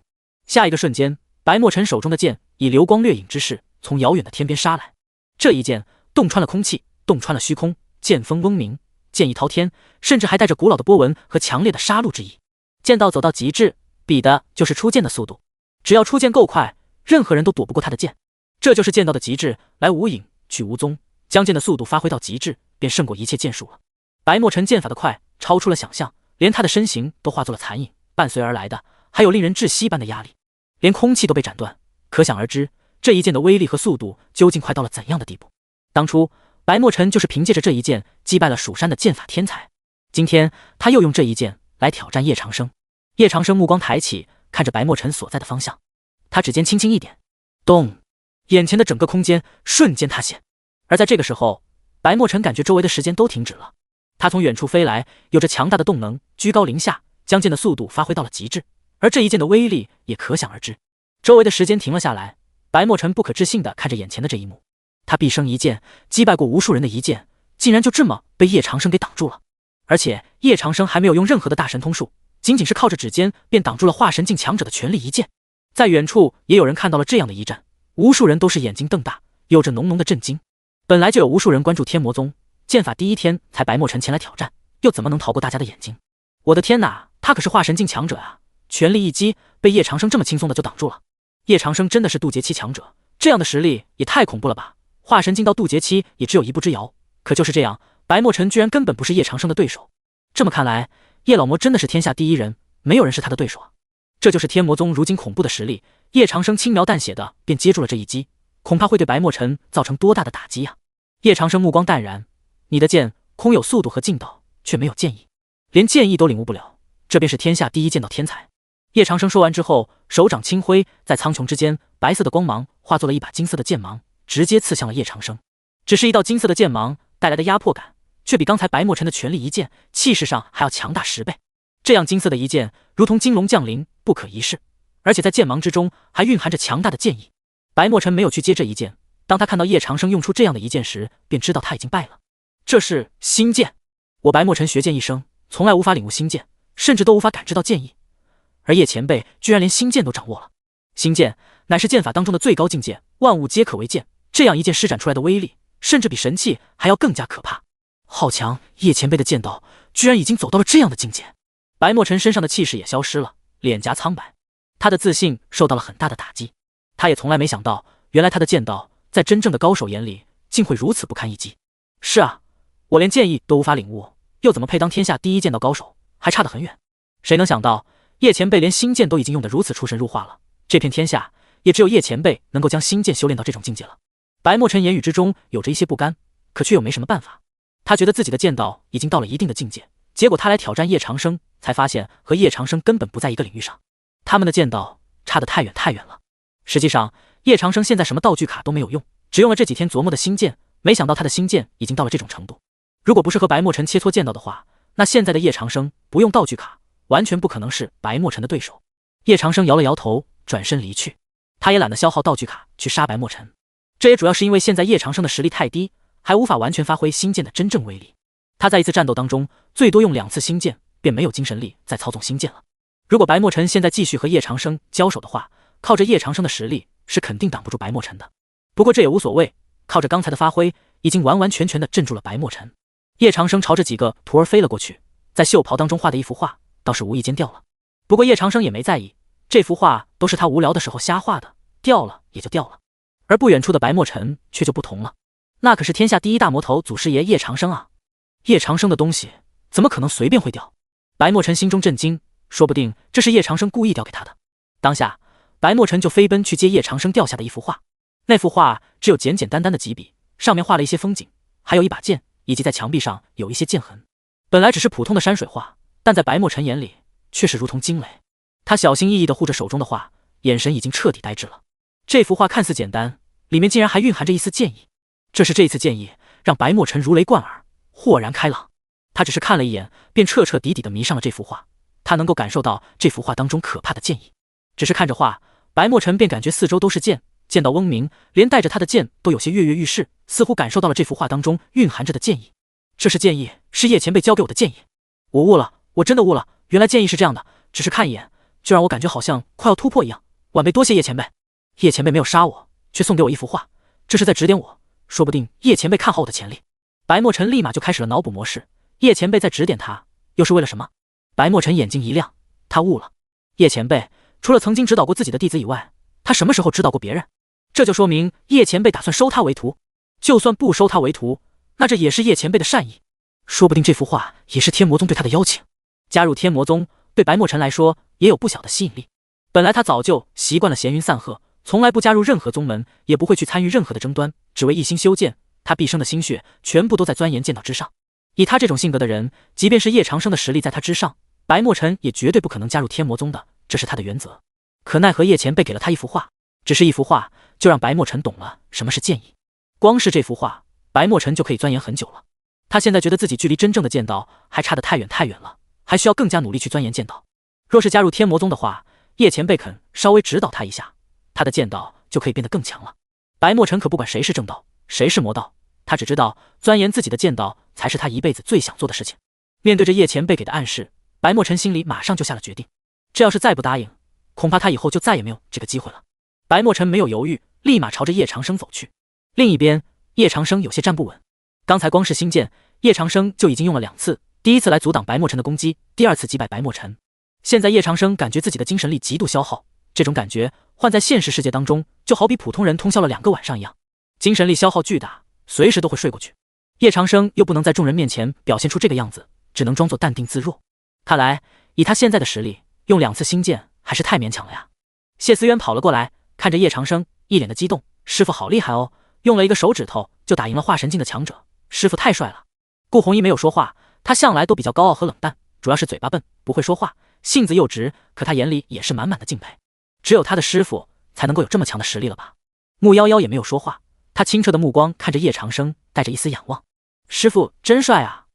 下一个瞬间，白墨尘手中的剑以流光掠影之势从遥远的天边杀来。这一剑洞穿了空气，洞穿了虚空，剑锋嗡鸣，剑意滔天，甚至还带着古老的波纹和强烈的杀戮之意。剑道走到极致，比的就是出剑的速度，只要出剑够快，任何人都躲不过他的剑。这就是剑道的极致，来无影去无踪，将剑的速度发挥到极致，便胜过一切剑术了。白墨尘剑法的快超出了想象，连他的身形都化作了残影，伴随而来的还有令人窒息般的压力，连空气都被斩断，可想而知这一剑的威力和速度究竟快到了怎样的地步。当初白墨尘就是凭借着这一剑击败了蜀山的剑法天才，今天他又用这一剑来挑战叶长生。叶长生目光抬起，看着白墨尘所在的方向，他指尖轻轻一点，动，眼前的整个空间瞬间塌陷。而在这个时候，白墨尘感觉周围的时间都停止了。他从远处飞来，有着强大的动能，居高临下，将剑的速度发挥到了极致，而这一剑的威力也可想而知。周围的时间停了下来，白墨尘不可置信地看着眼前的这一幕。他毕生一剑击败过无数人的一剑，竟然就这么被叶长生给挡住了。而且叶长生还没有用任何的大神通术，仅仅是靠着指尖便挡住了化神境强者的全力一剑。在远处也有人看到了这样的一战，无数人都是眼睛瞪大，有着浓浓的震惊。本来就有无数人关注天魔宗，剑法第一天才白墨尘前来挑战，又怎么能逃过大家的眼睛？我的天哪，他可是化神境强者啊！全力一击，被叶长生这么轻松的就挡住了。叶长生真的是渡劫期强者，这样的实力也太恐怖了吧！化神境到渡劫期也只有一步之遥，可就是这样，白墨尘居然根本不是叶长生的对手。这么看来，叶老魔真的是天下第一人，没有人是他的对手啊！这就是天魔宗如今恐怖的实力。叶长生轻描淡写的便接住了这一击，恐怕会对白墨尘造成多大的打击啊！叶长生目光淡然，你的剑空有速度和劲道，却没有剑意，连剑意都领悟不了，这便是天下第一剑道天才。叶长生说完之后，手掌轻挥，在苍穹之间，白色的光芒化作了一把金色的剑芒，直接刺向了叶长生。只是一道金色的剑芒带来的压迫感，却比刚才白墨尘的全力一剑气势上还要强大10倍。这样金色的一剑，如同金龙降临，不可一世，而且在剑芒之中还蕴含着强大的剑意。白墨尘没有去接这一剑，当他看到叶长生用出这样的一剑时，便知道他已经败了。这是心剑，我白墨尘学剑一生，从来无法领悟心剑，甚至都无法感知到剑意，而叶前辈居然连心剑都掌握了。心剑乃是剑法当中的最高境界，万物皆可为剑，这样一剑施展出来的威力，甚至比神器还要更加可怕。好强，叶前辈的剑道居然已经走到了这样的境界。白墨尘身上的气势也消失了，脸颊苍白，他的自信受到了很大的打击。他也从来没想到，原来他的剑道在真正的高手眼里竟会如此不堪一击。是啊，我连剑意都无法领悟，又怎么配当天下第一剑道高手，还差得很远。谁能想到叶前辈连心剑都已经用得如此出神入化了，这片天下也只有叶前辈能够将心剑修炼到这种境界了。白墨尘言语之中有着一些不甘，可却又没什么办法。他觉得自己的剑道已经到了一定的境界，结果他来挑战叶长生，才发现和叶长生根本不在一个领域上，他们的剑道差得太远太远了。实际上叶长生现在什么道具卡都没有用，只用了这几天琢磨的心剑，没想到他的心剑已经到了这种程度。如果不是和白墨尘切磋剑道的话，那现在的叶长生不用道具卡，完全不可能是白墨尘的对手。叶长生摇了摇头，转身离去。他也懒得消耗道具卡去杀白墨尘，这也主要是因为现在叶长生的实力太低，还无法完全发挥星剑的真正威力。他在一次战斗当中最多用2次星剑，便没有精神力再操纵星剑了。如果白墨尘现在继续和叶长生交手的话，靠着叶长生的实力是肯定挡不住白墨尘的。不过这也无所谓，靠着刚才的发挥，已经完完全全的镇住了白墨尘。叶长生朝着几个徒儿飞了过去，在袖袍当中画的一幅画倒是无意间掉了。不过叶长生也没在意，这幅画都是他无聊的时候瞎画的，掉了也就掉了。而不远处的白墨尘却就不同了，那可是天下第一大魔头祖师爷叶长生啊！叶长生的东西怎么可能随便会掉？白墨尘心中震惊，说不定这是叶长生故意掉给他的。当下白墨尘就飞奔去接叶长生掉下的一幅画。那幅画只有简简单单的几笔，上面画了一些风景，还有一把剑，以及在墙壁上有一些剑痕。本来只是普通的山水画，但在白墨尘眼里却是如同惊雷。他小心翼翼地护着手中的画，眼神已经彻底呆滞了。这幅画看似简单，里面竟然还蕴含着一丝剑意。这是这一次剑意让白墨尘如雷贯耳，豁然开朗。他只是看了一眼，便彻彻底底地迷上了这幅画。他能够感受到这幅画当中可怕的剑意。只是看着画，白墨尘便感觉四周都是剑，剑道嗡鸣，连带着他的剑都有些跃跃欲试，似乎感受到了这幅画当中蕴含着的剑意。这是剑意，是叶前辈教给我的剑意。我悟了，我真的悟了，原来剑意是这样的，只是看一眼就让我感觉好像快要突破一样。晚辈多谢叶前辈。叶前辈没有杀我，却送给我一幅画，这是在指点我，说不定叶前辈看好我的潜力。白墨尘立马就开始了脑补模式，叶前辈在指点他，又是为了什么？白墨尘眼睛一亮，他悟了。叶前辈除了曾经指导过自己的弟子以外，他什么时候指导过别人？这就说明叶前辈打算收他为徒。就算不收他为徒，那这也是叶前辈的善意。说不定这幅画也是天魔宗对他的邀请。加入天魔宗对白墨尘来说也有不小的吸引力。本来他早就习惯了闲云散鹤，从来不加入任何宗门，也不会去参与任何的争端，只为一心修剑。他毕生的心血全部都在钻研剑道之上。以他这种性格的人，即便是叶长生的实力在他之上，白墨尘也绝对不可能加入天魔宗的，这是他的原则。可奈何叶前辈给了他一幅画，只是一幅画就让白墨尘懂了什么是剑意。光是这幅画，白墨尘就可以钻研很久了。他现在觉得自己距离真正的剑道还差得太远太远了，还需要更加努力去钻研剑道。若是加入天魔宗的话，叶前辈肯稍微指导他一下，他的剑道就可以变得更强了。白墨尘可不管谁是正道，谁是魔道，他只知道钻研自己的剑道才是他一辈子最想做的事情。面对着叶前辈给的暗示，白墨尘心里马上就下了决定。这要是再不答应，恐怕他以后就再也没有这个机会了。白墨尘没有犹豫，立马朝着叶长生走去。另一边，叶长生有些站不稳。刚才光是星剑，叶长生就已经用了2次，第一次来阻挡白墨尘的攻击，第2次击败白墨尘。现在叶长生感觉自己的精神力极度消耗，这种感觉换在现实世界当中，就好比普通人通宵了2个晚上一样，精神力消耗巨大，随时都会睡过去。叶长生又不能在众人面前表现出这个样子，只能装作淡定自若。看来以他现在的实力，用2次星剑还是太勉强了呀。谢思渊跑了过来，看着叶长生，一脸的激动：“师傅好厉害哦，用了1个手指头就打赢了化神境的强者，师傅太帅了。”顾红衣没有说话，他向来都比较高傲和冷淡，主要是嘴巴笨，不会说话，性子又直，可他眼里也是满满的敬佩。只有他的师傅才能够有这么强的实力了吧？穆夭夭也没有说话，他清澈的目光看着叶长生，带着一丝仰望。师傅真帅啊，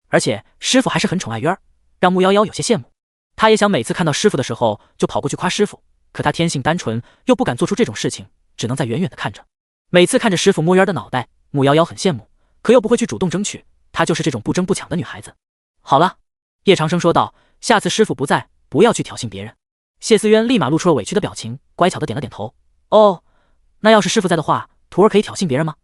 而且师傅还是很宠爱鱼儿，让穆夭夭有些羡慕。他也想每次看到师傅的时候就跑过去夸师傅，可他天性单纯，又不敢做出这种事情，只能在远远的看着。每次看着师傅摸鱼儿的脑袋，穆夭夭很羡慕，可又不会去主动争取，她就是这种不争不抢的女孩子。好了，叶长生说道，下次师傅不在，不要去挑衅别人。谢思渊立马露出了委屈的表情，乖巧的点了点头。哦，那要是师傅在的话，徒儿可以挑衅别人吗？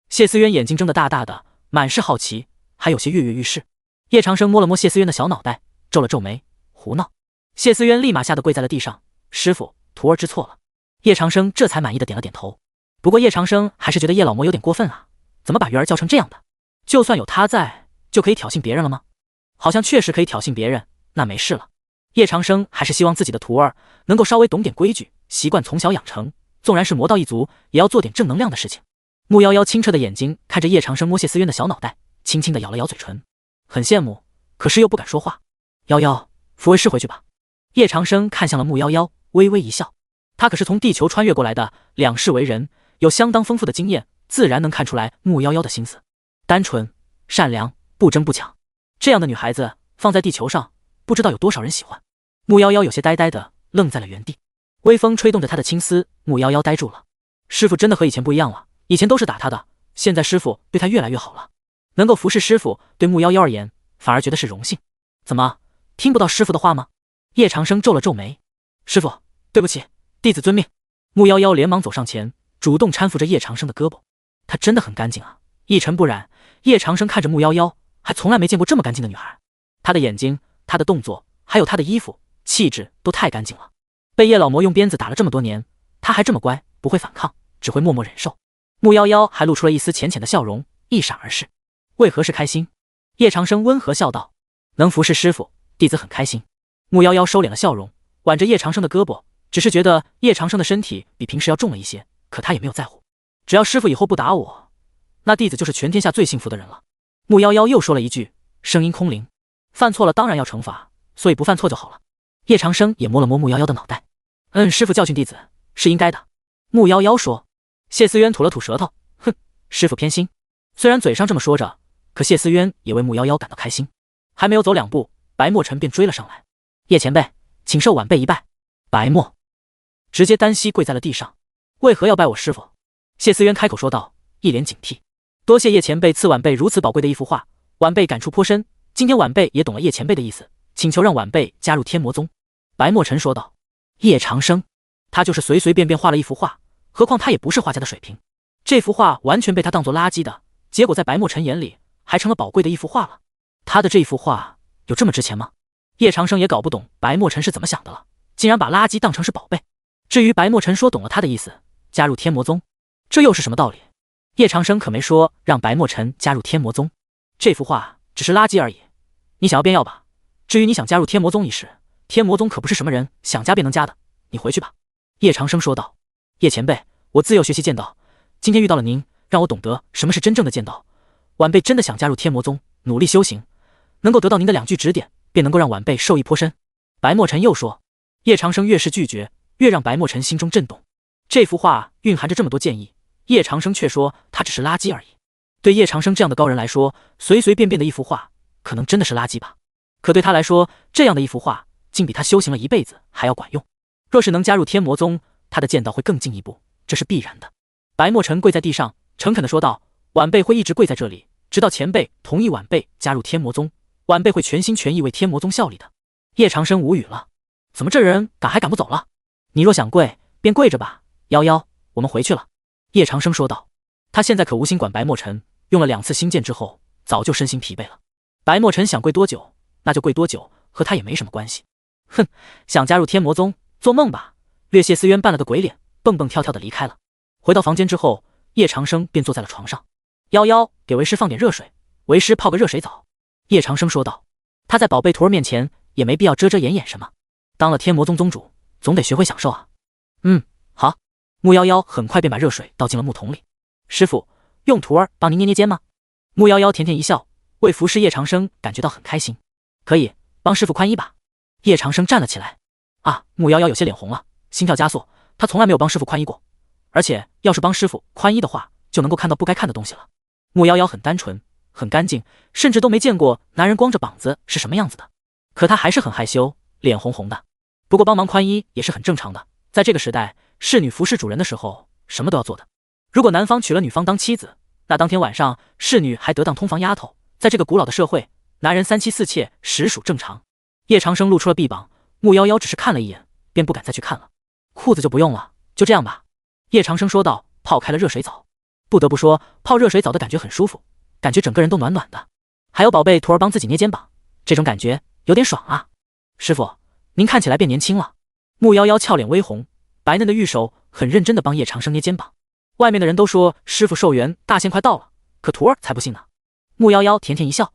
谢思渊眼睛睁得大大的，满是好奇，还有些跃跃欲试。叶长生摸了摸谢思渊的小脑袋，皱了皱眉，胡闹。谢思渊立马吓得跪在了地上，师傅，徒儿知错了。叶长生这才满意的点了点头。不过叶长生还是觉得叶老魔有点过分啊，怎么把鱼儿叫成这样的？就算有他在，就可以挑衅别人了吗？好像确实可以挑衅别人，那没事了。叶长生还是希望自己的徒儿能够稍微懂点规矩，习惯从小养成，纵然是魔道一族，也要做点正能量的事情。穆夭夭清澈的眼睛看着叶长生摸谢思渊的小脑袋，轻轻的咬了咬嘴唇，很羡慕，可是又不敢说话。夭夭，扶为师回去吧。叶长生看向了穆夭夭，微微一笑。他可是从地球穿越过来的，两世为人，有相当丰富的经验，自然能看出来穆夭夭的心思。单纯、善良、不争不抢，这样的女孩子放在地球上，不知道有多少人喜欢。穆夭夭有些呆呆的，愣在了原地。微风吹动着他的青丝，木夭夭呆住了。师傅真的和以前不一样了，以前都是打他的，现在师傅对他越来越好了。能够服侍师傅，对木夭夭而言，反而觉得是荣幸。怎么，听不到师傅的话吗？叶长生皱了皱眉。师傅，对不起，弟子遵命。木夭夭连忙走上前，主动搀扶着叶长生的胳膊。她真的很干净啊，一尘不染。叶长生看着木夭夭，还从来没见过这么干净的女孩。她的眼睛，她的动作，还有她的衣服，气质都太干净了。被叶老魔用鞭子打了这么多年，她还这么乖，不会反抗，只会默默忍受。木夭夭还露出了一丝浅浅的笑容，一闪而逝。为何是开心？叶长生温和笑道：能服侍师傅，弟子很开心。木夭夭收敛了笑容，挽着叶长生的胳膊，只是觉得叶长生的身体比平时要重了一些，可他也没有在乎。只要师傅以后不打我，那弟子就是全天下最幸福的人了。木夭夭又说了一句，声音空灵：犯错了当然要惩罚，所以不犯错就好了。叶长生也摸了摸木夭夭的脑袋，师傅教训弟子是应该的。木夭夭说。谢思渊吐了吐舌头，哼，师傅偏心。虽然嘴上这么说着，可谢思渊也为木夭夭感到开心。还没有走两步，白墨尘便追了上来。叶前辈，请受晚辈一拜。白墨直接单膝跪在了地上。为何要拜我师傅？谢思渊开口说道，一脸警惕。多谢叶前辈赐晚辈如此宝贵的一幅画，晚辈感触颇深。今天晚辈也懂了叶前辈的意思，请求让晚辈加入天魔宗。白墨尘说道。叶长生，他就是随随便便画了一幅画，何况他也不是画家的水平，这幅画完全被他当作垃圾的，结果在白墨尘眼里还成了宝贵的一幅画了。他的这一幅画有这么值钱吗？叶长生也搞不懂白墨尘是怎么想的了，竟然把垃圾当成是宝贝。至于白墨尘说懂了他的意思，加入天魔宗，这又是什么道理？叶长生可没说让白墨尘加入天魔宗，这幅画只是垃圾而已，你想要便要吧。至于你想加入天魔宗一事，天魔宗可不是什么人想加便能加的，你回去吧。叶长生说道。叶前辈，我自幼学习剑道，今天遇到了您，让我懂得什么是真正的剑道。晚辈真的想加入天魔宗，努力修行，能够得到您的2句指点，便能够让晚辈受益颇深。白墨尘又说。叶长生越是拒绝，越让白墨尘心中震动。这幅画蕴含着这么多建议，叶长生却说它只是垃圾而已。对叶长生这样的高人来说，随随便便的一幅画可能真的是垃圾吧，可对他来说，这样的一幅画竟比他修行了一辈子还要管用。若是能加入天魔宗，他的剑道会更进一步，这是必然的。白墨尘跪在地上，诚恳地说道：晚辈会一直跪在这里，直到前辈同意晚辈加入天魔宗，晚辈会全心全意为天魔宗效力的。叶长生无语了，怎么这人敢还敢不走了？你若想跪，便跪着吧。夭夭，我们回去了。叶长生说道。他现在可无心管白墨尘，用了2次星剑之后，早就身心疲惫了。白墨尘想跪多久，那就跪多久，和他也没什么关系。哼，想加入天魔宗，做梦吧！略谢思渊扮了个鬼脸，蹦蹦跳跳的离开了。回到房间之后，叶长生便坐在了床上。夭夭，给为师放点热水，为师泡个热水澡。叶长生说道。他在宝贝徒儿面前也没必要遮遮掩掩什么，当了天魔宗宗主，总得学会享受啊。好。木夭夭很快便把热水倒进了木桶里。师傅，用徒儿帮您捏捏肩吗？木夭夭甜甜一笑，为服侍叶长生感觉到很开心。可以，帮师傅宽衣吧。叶长生站了起来。木夭夭有些脸红了，心跳加速，他从来没有帮师傅宽衣过，而且要是帮师傅宽衣的话，就能够看到不该看的东西了。木夭夭很单纯，很干净，甚至都没见过男人光着膀子是什么样子的，可他还是很害羞，脸红红的。不过帮忙宽衣也是很正常的，在这个时代，侍女服侍主人的时候，什么都要做的。如果男方娶了女方当妻子，那当天晚上侍女还得当通房丫头，在这个古老的社会，男人3妻4妾实属正常。叶长生露出了臂膀，木夭夭只是看了一眼，便不敢再去看了。裤子就不用了，就这样吧。叶长生说道，泡开了热水澡。不得不说，泡热水澡的感觉很舒服，感觉整个人都暖暖的。还有宝贝徒儿帮自己捏肩膀，这种感觉有点爽啊。师傅，您看起来变年轻了。木夭夭俏脸微红，白嫩的玉手很认真地帮叶长生捏肩膀。外面的人都说师傅寿元大限快到了，可徒儿才不信呢。木夭夭甜甜一笑。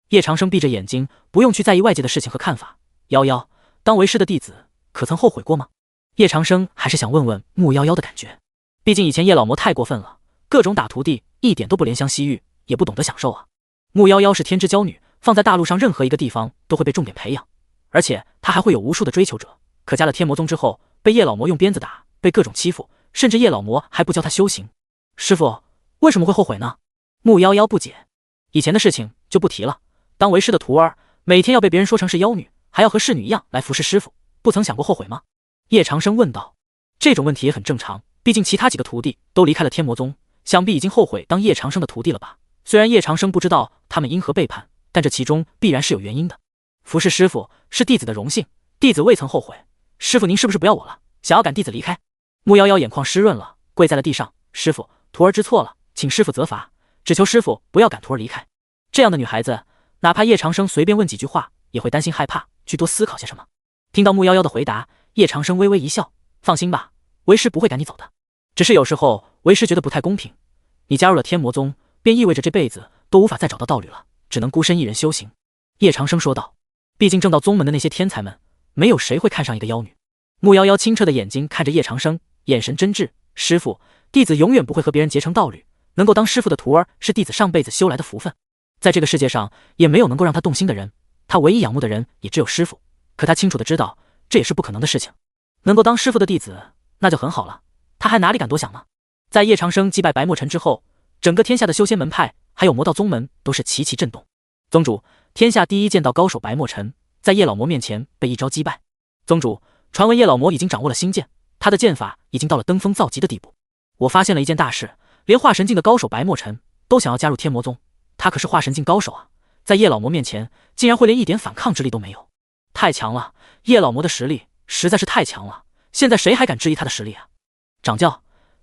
叶长生闭着眼睛，不用去在意外界的事情和看法。夭夭，当为师的弟子可曾后悔过吗？叶长生还是想问问木夭夭的感觉，毕竟以前叶老魔太过分了，各种打徒弟，一点都不怜香惜玉，也不懂得享受啊。木夭夭是天之娇女，放在大陆上任何一个地方都会被重点培养，而且她还会有无数的追求者。可加了天魔宗之后，被叶老魔用鞭子打，被各种欺负，甚至叶老魔还不教她修行。师傅为什么会后悔呢？木夭夭不解。以前的事情就不提了，当为师的徒儿，每天要被别人说成是妖女，还要和侍女一样来服侍师傅，不曾想过后悔吗？叶长生问道。这种问题也很正常，毕竟其他几个徒弟都离开了天魔宗，想必已经后悔当叶长生的徒弟了吧。虽然叶长生不知道他们因何背叛，但这其中必然是有原因的。服侍师傅是弟子的荣幸，弟子未曾后悔。师傅您是不是不要我了，想要赶弟子离开？穆瑶瑶眼眶湿润了，跪在了地上。师傅，徒儿知错了，请师傅责罚，只求师傅不要赶徒儿离开。这样的女孩子，哪怕叶长生随便问几句话，也会担心害怕，去多思考些什么。听到穆瑶瑶的回答，叶长生微微一笑，放心吧，为师不会赶你走的。只是有时候为师觉得不太公平，你加入了天魔宗，便意味着这辈子都无法再找到道侣了，只能孤身一人修行。叶长生说道。毕竟正道宗门的那些天才们，没有谁会看上一个妖女。穆瑶瑶清澈的眼睛看着叶长生，眼神真挚。师傅，弟子永远不会和别人结成道侣，能够当师傅的徒儿是弟子上辈子修来的福分。在这个世界上，也没有能够让他动心的人，他唯一仰慕的人也只有师傅。可他清楚的知道，这也是不可能的事情。能够当师傅的弟子，那就很好了，他还哪里敢多想呢？在叶长生击败白墨尘之后，整个天下的修仙门派还有魔道宗门都是齐齐震动。宗主，天下第一剑道高手白墨尘在叶老魔面前被一招击败。宗主，传闻叶老魔已经掌握了新剑，他的剑法已经到了登峰造极的地步。我发现了一件大事，连化神境的高手白墨尘都想要加入天魔宗，他可是化神境高手啊，在叶老魔面前竟然会连一点反抗之力都没有，太强了！叶老魔的实力实在是太强了，现在谁还敢质疑他的实力啊？掌教，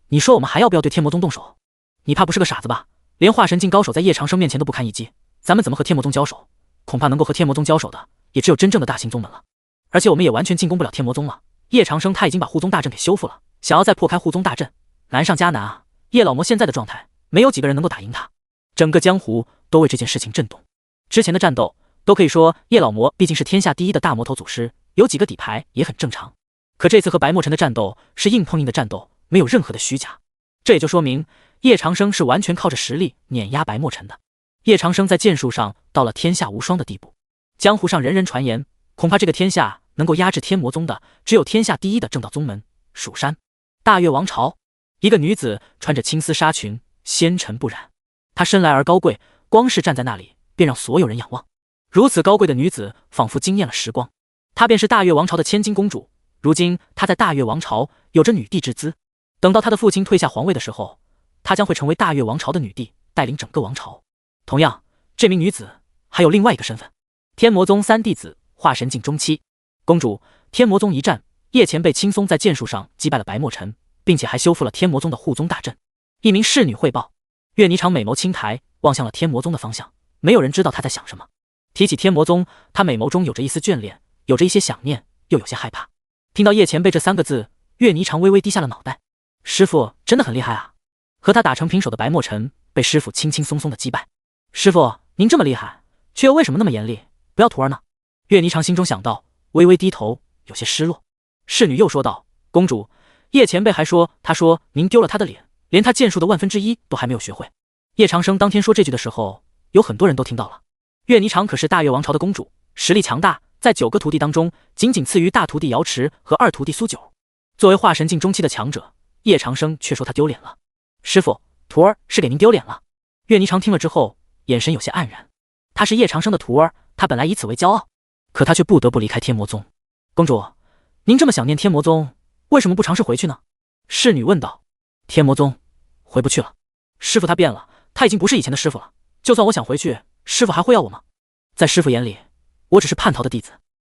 你说我们还要不要对天魔宗动手？你怕不是个傻子吧？连化神境高手在叶长生面前都不堪一击，咱们怎么和天魔宗交手？恐怕能够和天魔宗交手的，也只有真正的大型宗门了。而且我们也完全进攻不了天魔宗了。叶长生他已经把护宗大阵给修复了，想要再破开护宗大阵，难上加难啊！叶老魔现在的状态，没有几个人能够打赢他。整个江湖都为这件事情震动。之前的战斗都可以说叶老魔毕竟是天下第一的大魔头祖师，有几个底牌也很正常。可这次和白墨尘的战斗是硬碰硬的战斗，没有任何的虚假。这也就说明叶长生是完全靠着实力碾压白墨尘的。叶长生在剑术上到了天下无双的地步，江湖上人人传言，恐怕这个天下能够压制天魔宗的，只有天下第一的正道宗门蜀山大越王朝。一个女子穿着青丝纱裙，纤尘不染，她深来而高贵，光是站在那里便让所有人仰望。如此高贵的女子仿佛惊艳了时光，她便是大越王朝的千金公主。如今她在大越王朝有着女帝之姿，等到她的父亲退下皇位的时候，她将会成为大越王朝的女帝，带领整个王朝。同样，这名女子还有另外一个身份，天魔宗三弟子化神境中期。公主，天魔宗一战，叶前辈轻松在剑术上击败了白墨尘，并且还修复了天魔宗的护宗大阵。一名侍女汇报。岳霓裳美眸轻抬，望向了天魔宗的方向，没有人知道她在想什么。提起天魔宗，她美眸中有着一丝眷恋，有着一些想念，又有些害怕。听到叶前辈这三个字，岳霓裳微微低下了脑袋。师父真的很厉害啊！和他打成平手的白墨尘被师父轻轻松松的击败。师父，您这么厉害，却又为什么那么严厉，不要徒儿呢？岳霓裳心中想到，微微低头，有些失落。侍女又说道：公主，叶前辈还说，他说您丢了他的脸，连他剑术的1/10都还没有学会。叶长生当天说这句的时候，有很多人都听到了。岳霓裳可是大越王朝的公主，实力强大，在9个徒弟当中，仅仅次于大徒弟瑶池和二徒弟苏九。作为化神境中期的强者，叶长生却说他丢脸了。师父，徒儿是给您丢脸了。岳霓裳听了之后，眼神有些黯然。他是叶长生的徒儿，他本来以此为骄傲，可他却不得不离开天魔宗。公主，您这么想念天魔宗，为什么不尝试回去呢？侍女问道。天魔宗回不去了，师父他变了，他已经不是以前的师父了。就算我想回去，师父还会要我吗？在师父眼里，我只是叛逃的弟子。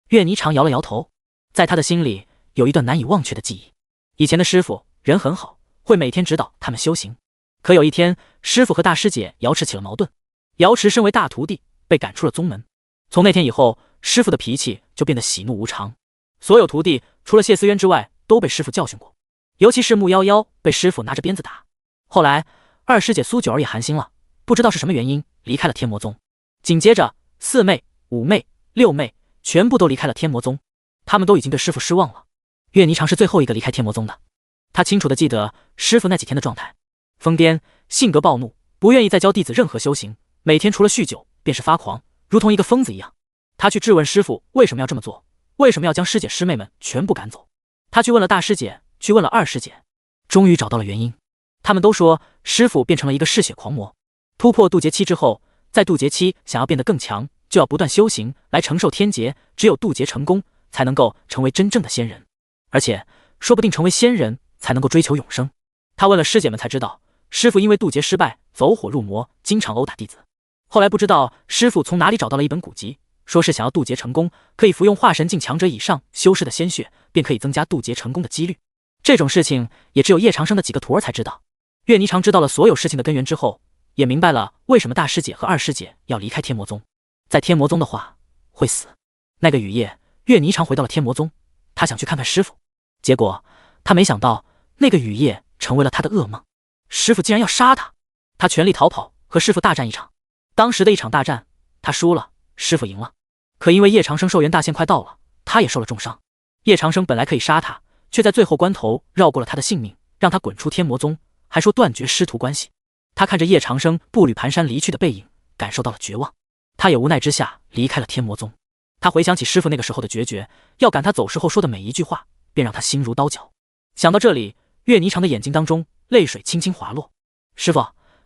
岳霓裳摇了摇头，在他的心里有一段难以忘却的记忆。以前的师父人很好，会每天指导他们修行。可有一天，师父和大师姐瑶池起了矛盾，瑶池身为大徒弟，被赶出了宗门。从那天以后，师父的脾气就变得喜怒无常。所有徒弟除了谢思渊之外，都被师父教训过，尤其是穆夭夭被师父拿着鞭子打。后来二师姐苏九儿也寒心了，不知道是什么原因离开了天魔宗。紧接着四妹、五妹、六妹全部都离开了天魔宗，他们都已经对师父失望了。岳霓裳是最后一个离开天魔宗的。他清楚地记得师父那几天的状态，疯癫，性格暴怒，不愿意再教弟子任何修行，每天除了酗酒便是发狂，如同一个疯子一样。他去质问师父为什么要这么做，为什么要将师姐师妹们全部赶走。他去问了大师姐，去问了二师姐，终于找到了原因。他们都说师父变成了一个嗜血狂魔，突破渡劫期之后，在渡劫期想要变得更强，就要不断修行来承受天劫，只有渡劫成功，才能够成为真正的仙人。而且说不定成为仙人才能够追求永生。他问了师姐们才知道，师傅因为渡劫失败，走火入魔，经常殴打弟子。后来不知道师傅从哪里找到了一本古籍，说是想要渡劫成功，可以服用化神境强者以上修士的鲜血，便可以增加渡劫成功的几率。这种事情也只有叶长生的几个徒儿才知道。岳霓裳知道了所有事情的根源之后，也明白了为什么大师姐和二师姐要离开天魔宗。在天魔宗的话会死。那个雨夜，岳霓裳回到了天魔宗，她想去看看师傅，结果她没想到那个雨夜成为了她的噩梦。师傅竟然要杀她，她全力逃跑，和师傅大战一场。当时的一场大战，她输了，师傅赢了。可因为叶长生寿元大限快到了，他也受了重伤。叶长生本来可以杀他，却在最后关头绕过了他的性命，让他滚出天魔宗，还说断绝师徒关系。他看着叶长生步履蹒跚离去的背影，感受到了绝望。他也无奈之下离开了天魔宗。他回想起师傅那个时候的决绝，要赶他走时候说的每一句话，便让他心如刀绞。想到这里，岳霓裳的眼睛当中泪水轻轻滑落。师傅，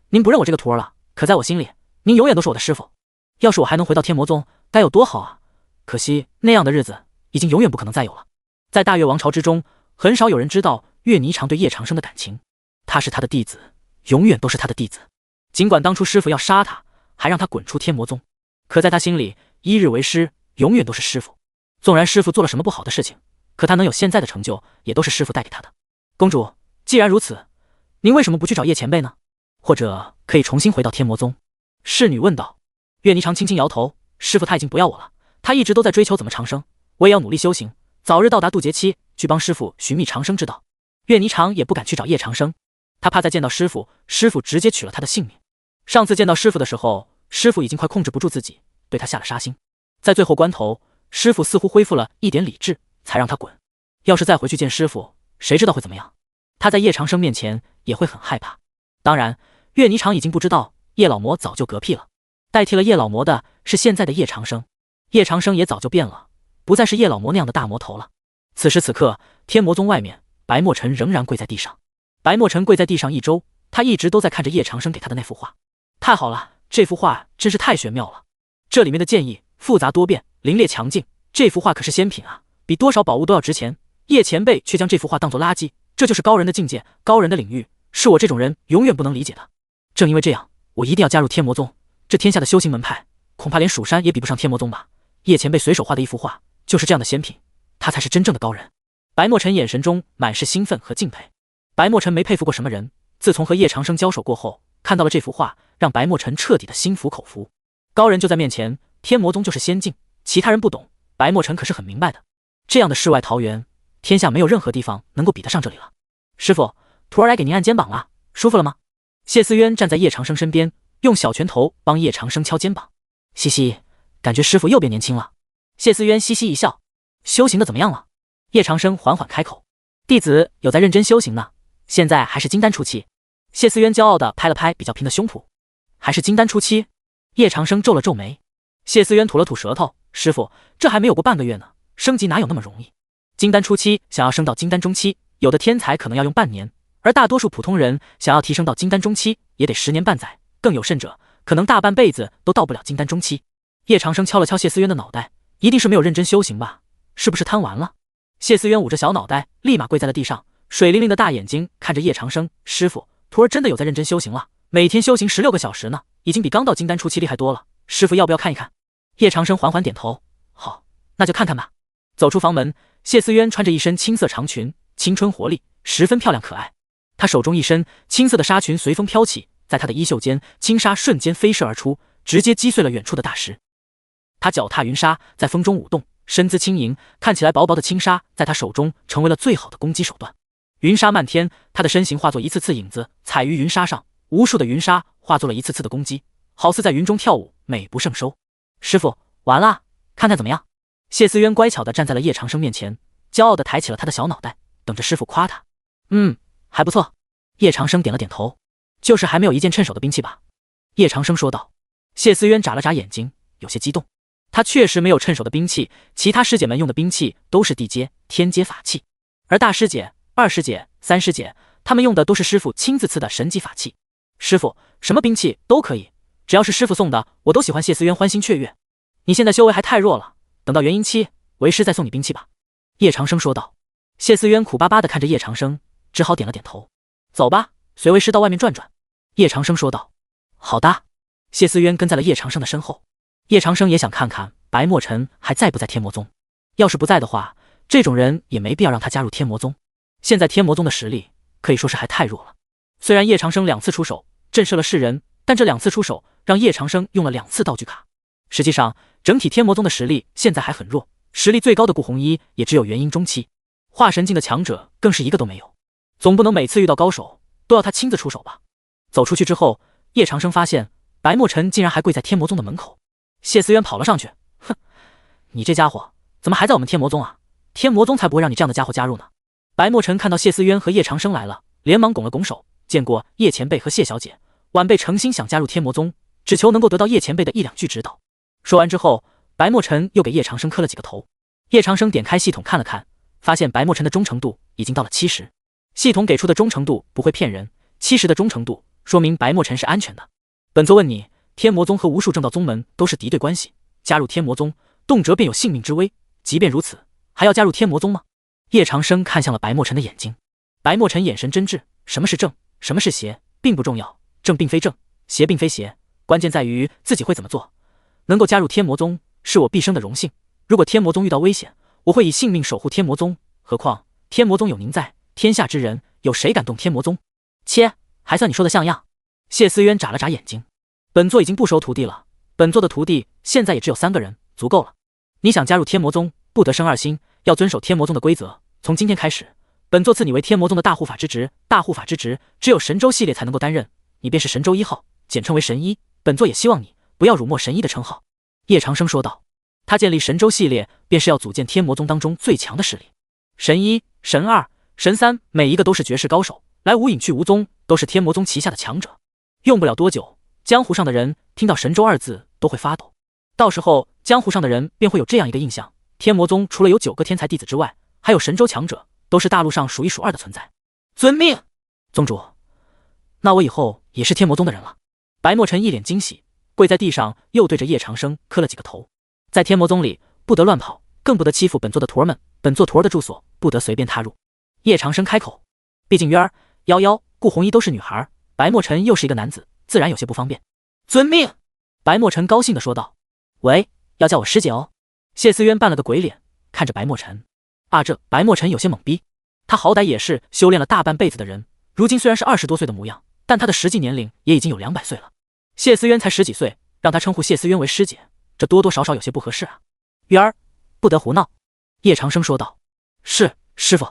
您不认我这个徒儿了，可在我心里，您永远都是我的师傅。要是我还能回到天魔宗，该有多好啊！可惜那样的日子已经永远不可能再有了。在大越王朝之中，很少有人知道岳霓裳对叶长生的感情。他是他的弟子，永远都是他的弟子。尽管当初师傅要杀他，还让他滚出天魔宗，可在他心里，一日为师，永远都是师傅。纵然师傅做了什么不好的事情，可他能有现在的成就，也都是师傅带给他的。公主，既然如此，您为什么不去找叶前辈呢？或者可以重新回到天魔宗？侍女问道。岳霓裳轻轻摇头，师傅他已经不要我了，他一直都在追求怎么长生，我也要努力修行，早日到达渡劫期，去帮师傅寻觅长生之道。岳霓裳也不敢去找叶长生，他怕再见到师傅，师傅直接取了他的性命。上次见到师傅的时候，师傅已经快控制不住自己，对他下了杀心。在最后关头，师傅似乎恢复了一点理智，才让他滚。要是再回去见师傅，谁知道会怎么样？他在叶长生面前也会很害怕。当然，岳霓裳已经不知道叶老魔早就嗝屁了，代替了叶老魔的是现在的叶长生。叶长生也早就变了，不再是叶老魔那样的大魔头了。此时此刻，天魔宗外面，白墨尘仍然跪在地上。白墨尘跪在地上一周，他一直都在看着叶长生给他的那幅画。太好了，这幅画真是太玄妙了。这里面的剑意复杂多变，凌冽强劲，这幅画可是仙品啊，比多少宝物都要值钱。叶前辈却将这幅画当作垃圾，这就是高人的境界，高人的领域，是我这种人永远不能理解的。正因为这样，我一定要加入天魔宗。这天下的修行门派，恐怕连蜀山也比不上天魔宗吧。叶前辈随手画的一幅画，就是这样的仙品，他才是真正的高人。白墨尘眼神中满是兴奋和敬佩。白墨尘没佩服过什么人，自从和叶长生交手过后，看到了这幅画，让白墨尘彻底的心服口服。高人就在面前，天魔宗就是仙境，其他人不懂，白墨尘可是很明白的。这样的世外桃源，天下没有任何地方能够比得上这里了。师傅，徒儿来给您按肩膀了，舒服了吗？谢思渊站在叶长生身边，用小拳头帮叶长生敲肩膀。嘻嘻，感觉师傅又变年轻了。谢思渊嘻嘻一笑。修行的怎么样了？叶长生缓缓开口。弟子有在认真修行呢，现在还是金丹初期。谢思渊骄傲地拍了拍比较平的胸脯。还是金丹初期？叶长生皱了皱眉。谢思渊吐了吐舌头，师傅，这还没有过半个月呢，升级哪有那么容易？金丹初期想要升到金丹中期，有的天才可能要用半年，而大多数普通人想要提升到金丹中期，也得10年半载，更有甚者，可能大半辈子都到不了金丹中期。叶长生敲了敲谢思渊的脑袋，一定是没有认真修行吧？是不是贪玩了？谢思渊捂着小脑袋，立马跪在了地上，水灵灵的大眼睛看着叶长生，师傅，徒儿真的有在认真修行了，每天修行16个小时呢，已经比刚到金丹初期厉害多了，师傅要不要看一看？叶长生缓缓点头，好，那就看看吧。走出房门，谢思渊穿着一身青色长裙，青春活力，十分漂亮可爱。他手中一身青色的纱裙随风飘起，在他的衣袖间，轻纱瞬间飞射而出，直接击碎了远处的大石。他脚踏云纱，在风中舞动，身姿轻盈，看起来薄薄的轻纱在他手中成为了最好的攻击手段。云纱漫天，他的身形化作一次次影子，踩于云纱上，无数的云纱化作了一次次的攻击，好似在云中跳舞，美不胜收。师傅，完了，看看怎么样？谢思渊乖巧地站在了叶长生面前，骄傲地抬起了他的小脑袋，等着师傅夸他。还不错。叶长生点了点头，就是还没有一件趁手的兵器吧？叶长生说道。谢思渊眨了眨眼睛，有些激动。他确实没有趁手的兵器，其他师姐们用的兵器都是地阶、天阶法器，而大师姐、二师姐、三师姐他们用的都是师傅亲自赐的神级法器。师傅，什么兵器都可以，只要是师傅送的，我都喜欢。谢思渊欢欣雀跃。你现在修为还太弱了，等到元婴期，为师再送你兵器吧。叶长生说道。谢思渊苦巴巴地看着叶长生，只好点了点头。走吧，随为师到外面转转。叶长生说道。好的。谢思渊跟在了叶长生的身后。叶长生也想看看白墨尘还在不在天魔宗，要是不在的话，这种人也没必要让他加入天魔宗。现在天魔宗的实力可以说是还太弱了。虽然叶长生2次出手震慑了世人，但这2次出手让叶长生用了2次道具卡。实际上，整体天魔宗的实力现在还很弱，实力最高的顾红衣也只有元婴中期，化神境的强者更是一个都没有。总不能每次遇到高手都要他亲自出手吧？走出去之后，叶长生发现白墨尘竟然还跪在天魔宗的门口。谢思渊跑了上去，哼，你这家伙怎么还在我们天魔宗啊？天魔宗才不会让你这样的家伙加入呢。白墨尘看到谢思渊和叶长生来了，连忙拱了拱手，见过叶前辈和谢小姐，晚辈诚心想加入天魔宗，只求能够得到叶前辈的1、2句指导。说完之后，白墨尘又给叶长生磕了几个头。叶长生点开系统看了看，发现白墨尘的忠诚度已经到了70，系统给出的忠诚度不会骗人，70的忠诚度说明白墨尘是安全的。本座问你，天魔宗和无数正道宗门都是敌对关系，加入天魔宗动辄便有性命之危，即便如此，还要加入天魔宗吗？叶长生看向了白墨尘的眼睛。白墨尘眼神真挚，什么是正，什么是邪并不重要，正并非正，邪并非邪，关键在于自己会怎么做。能够加入天魔宗是我毕生的荣幸，如果天魔宗遇到危险，我会以性命守护天魔宗，何况天魔宗有您在，天下之人有谁敢动天魔宗？切，还算你说的像样。谢思渊眨了眨眼睛，本座已经不收徒弟了，本座的徒弟现在也只有3个人，足够了。你想加入天魔宗，不得生2心，要遵守天魔宗的规则。从今天开始，本座赐你为天魔宗的大护法之职，大护法之职只有神州系列才能够担任，你便是神州1号，简称为神医。本座也希望你不要辱没神医的称号。叶长生说道。他建立神州系列便是要组建天魔宗当中最强的势力，神1、神2、神3每一个都是绝世高手，来无影去无踪，都是天魔宗旗下的强者。用不了多久，江湖上的人听到神州2字都会发抖，到时候江湖上的人便会有这样一个印象，天魔宗除了有9个天才弟子之外，还有神州强者，都是大陆上数1数2的存在。遵命，宗主。那我以后也是天魔宗的人了。白墨尘一脸惊喜，跪在地上又对着叶长生磕了几个头。在天魔宗里不得乱跑，更不得欺负本座的徒儿们，本座徒儿的住所不得随便踏入。叶长生开口，毕竟渊儿、夭夭、顾红衣都是女孩，白墨尘又是一个男子，自然有些不方便。遵命。白墨尘高兴地说道。喂，要叫我师姐哦。谢思渊扮了个鬼脸，看着白墨尘。这白墨尘有些懵逼，他好歹也是修炼了大半辈子的人，如今虽然是20多岁的模样，但他的实际年龄也已经有200岁了。谢思渊才10几岁，让他称呼谢思渊为师姐，这多多少少有些不合适啊。渊儿，不得胡闹。叶长生说道。是，师傅。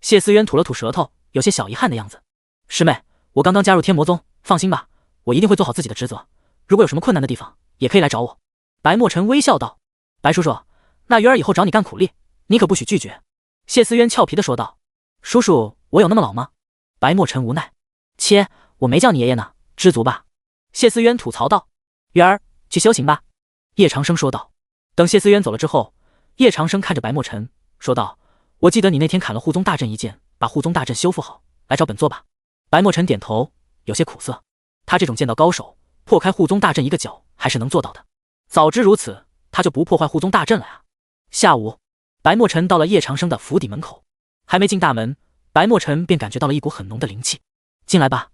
谢思渊吐了吐舌头，有些小遗憾的样子。师妹，我刚刚加入天魔宗，放心吧，我一定会做好自己的职责，如果有什么困难的地方也可以来找我。白墨尘微笑道。白叔叔，那渊儿以后找你干苦力，你可不许拒绝。谢思渊俏皮地说道。叔叔，我有那么老吗？白墨尘无奈。切，我没叫你爷爷呢，知足吧。谢思渊吐槽道。渊儿，去修行吧。叶长生说道。等谢思渊走了之后，叶长生看着白墨尘说道，我记得你那天砍了护宗大阵一剑，把护宗大阵修复好，来找本座吧。白墨尘点头，有些苦涩，他这种剑道高手，破开护宗大阵一个角还是能做到的，早知如此，他就不破坏护宗大阵了啊。下午，白墨尘到了叶长生的府邸门口，还没进大门，白墨尘便感觉到了一股很浓的灵气。进来吧。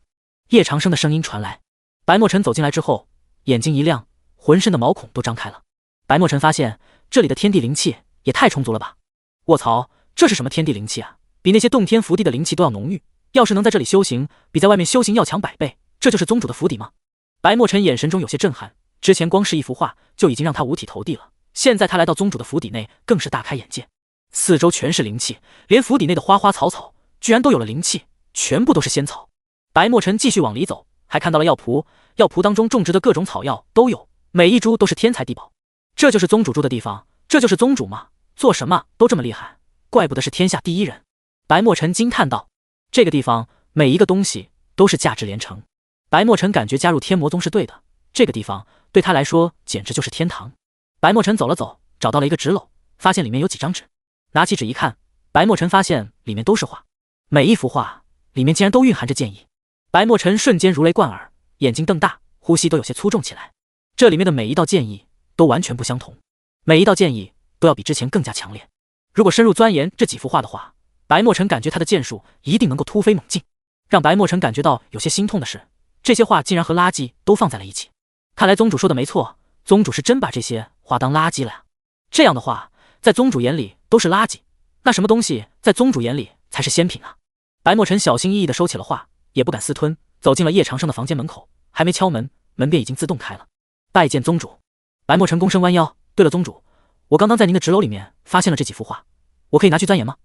叶长生的声音传来。白墨尘走进来之后，眼睛一亮，浑身的毛孔都张开了。白墨尘发现这里的天地灵气也太充足了吧！卧槽，这是什么天地灵气啊？比那些洞天福地的灵气都要浓郁，要是能在这里修行，比在外面修行要强100倍。这就是宗主的府邸吗？白墨尘眼神中有些震撼，之前光是一幅画就已经让他五体投地了，现在他来到宗主的府邸内，更是大开眼界。四周全是灵气，连府邸内的花花草草居然都有了灵气，全部都是仙草。白墨尘继续往里走，还看到了药圃，药圃当中种植的各种草药都有，每一株都是天才地宝。这就是宗主住的地方，这就是宗主吗？做什么都这么厉害，怪不得是天下第一人。白墨尘惊叹道。这个地方每一个东西都是价值连城。白墨尘感觉加入天魔宗是对的，这个地方对他来说简直就是天堂。白墨尘走了走，找到了一个纸篓，发现里面有几张纸，拿起纸一看，白墨尘发现里面都是画，每一幅画里面竟然都蕴含着剑意。白墨尘瞬间如雷贯耳，眼睛瞪大，呼吸都有些粗重起来。这里面的每一道剑意都完全不相同，每一道剑意都要比之前更加强烈。如果深入钻研这几幅画的话，白墨尘感觉他的剑术一定能够突飞猛进。让白墨尘感觉到有些心痛的是，这些话竟然和垃圾都放在了一起。看来宗主说的没错，宗主是真把这些话当垃圾了呀。这样的话，在宗主眼里都是垃圾，那什么东西在宗主眼里才是仙品啊？白墨尘小心翼翼地收起了话，也不敢私吞，走进了叶长生的房间门口，还没敲门，门便已经自动开了。拜见宗主。白墨尘躬身弯腰，对了宗主，我刚刚在您的纸篓里面发现了这几幅画，我可以拿去钻研吗？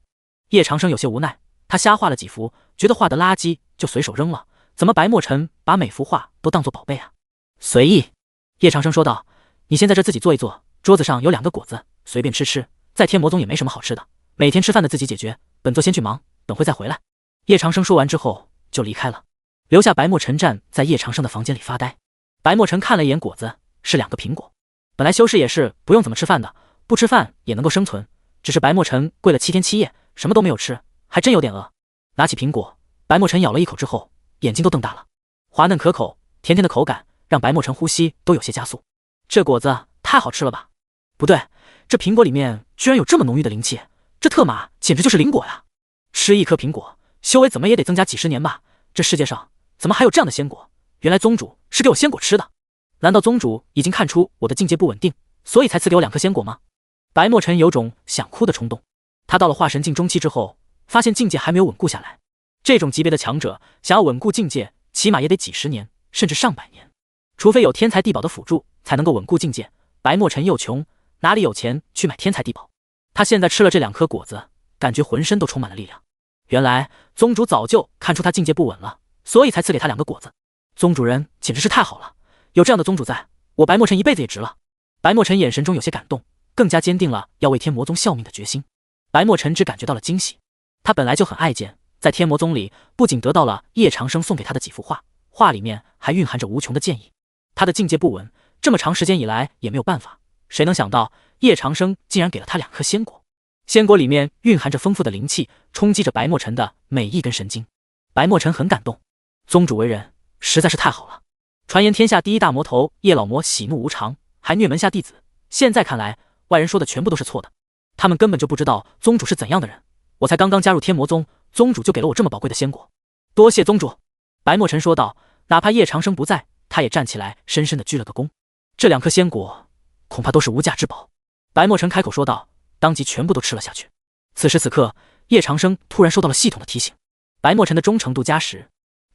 叶长生有些无奈，他瞎画了几幅，觉得画的垃圾就随手扔了，怎么白墨尘把每幅画都当作宝贝啊？随意。叶长生说道，你先在这自己坐一坐，桌子上有2个果子，随便吃吃，在天魔宗也没什么好吃的，每天吃饭的自己解决，本座先去忙，等会再回来。叶长生说完之后就离开了，留下白墨尘站在叶长生的房间里发呆。白墨尘看了一眼果子，是2个苹果。本来修士也是不用怎么吃饭的，不吃饭也能够生存，只是白墨尘跪了7天7夜，什么都没有吃，还真有点饿。拿起苹果，白墨尘咬了一口之后，眼睛都瞪大了，滑嫩可口，甜甜的口感让白墨尘呼吸都有些加速。这果子太好吃了吧？不对，这苹果里面居然有这么浓郁的灵气，这特玛简直就是灵果呀！吃1颗苹果，修为怎么也得增加几十年吧？这世界上怎么还有这样的仙果？原来宗主是给我仙果吃的。难道宗主已经看出我的境界不稳定，所以才赐给我2颗仙果吗？白墨尘有种想哭的冲动。他到了化神境中期之后，发现境界还没有稳固下来。这种级别的强者想要稳固境界，起码也得几十年，甚至上百年，除非有天才地宝的辅助，才能够稳固境界。白墨尘又穷，哪里有钱去买天才地宝？他现在吃了这2颗果子，感觉浑身都充满了力量。原来宗主早就看出他境界不稳了，所以才赐给他2个果子。宗主人简直是太好了，有这样的宗主在，我白墨尘一辈子也值了。白墨尘眼神中有些感动，更加坚定了要为天魔宗效命的决心。白墨尘只感觉到了惊喜，他本来就很爱剑，在天魔宗里不仅得到了叶长生送给他的几幅画，画里面还蕴含着无穷的剑意。他的境界不稳，这么长时间以来也没有办法，谁能想到叶长生竟然给了他2颗仙果，仙果里面蕴含着丰富的灵气，冲击着白墨尘的每一根神经。白墨尘很感动，宗主为人实在是太好了。传言天下第1大魔头叶老魔喜怒无常，还虐门下弟子，现在看来外人说的全部都是错的，他们根本就不知道宗主是怎样的人。我才刚刚加入天魔宗，宗主就给了我这么宝贵的仙果，多谢宗主。白墨尘说道，哪怕叶长生不在，他也站起来深深的鞠了个躬。这2颗仙果恐怕都是无价之宝。白墨尘开口说道，当即全部都吃了下去。此时此刻，叶长生突然收到了系统的提醒，白墨尘的忠诚度加10，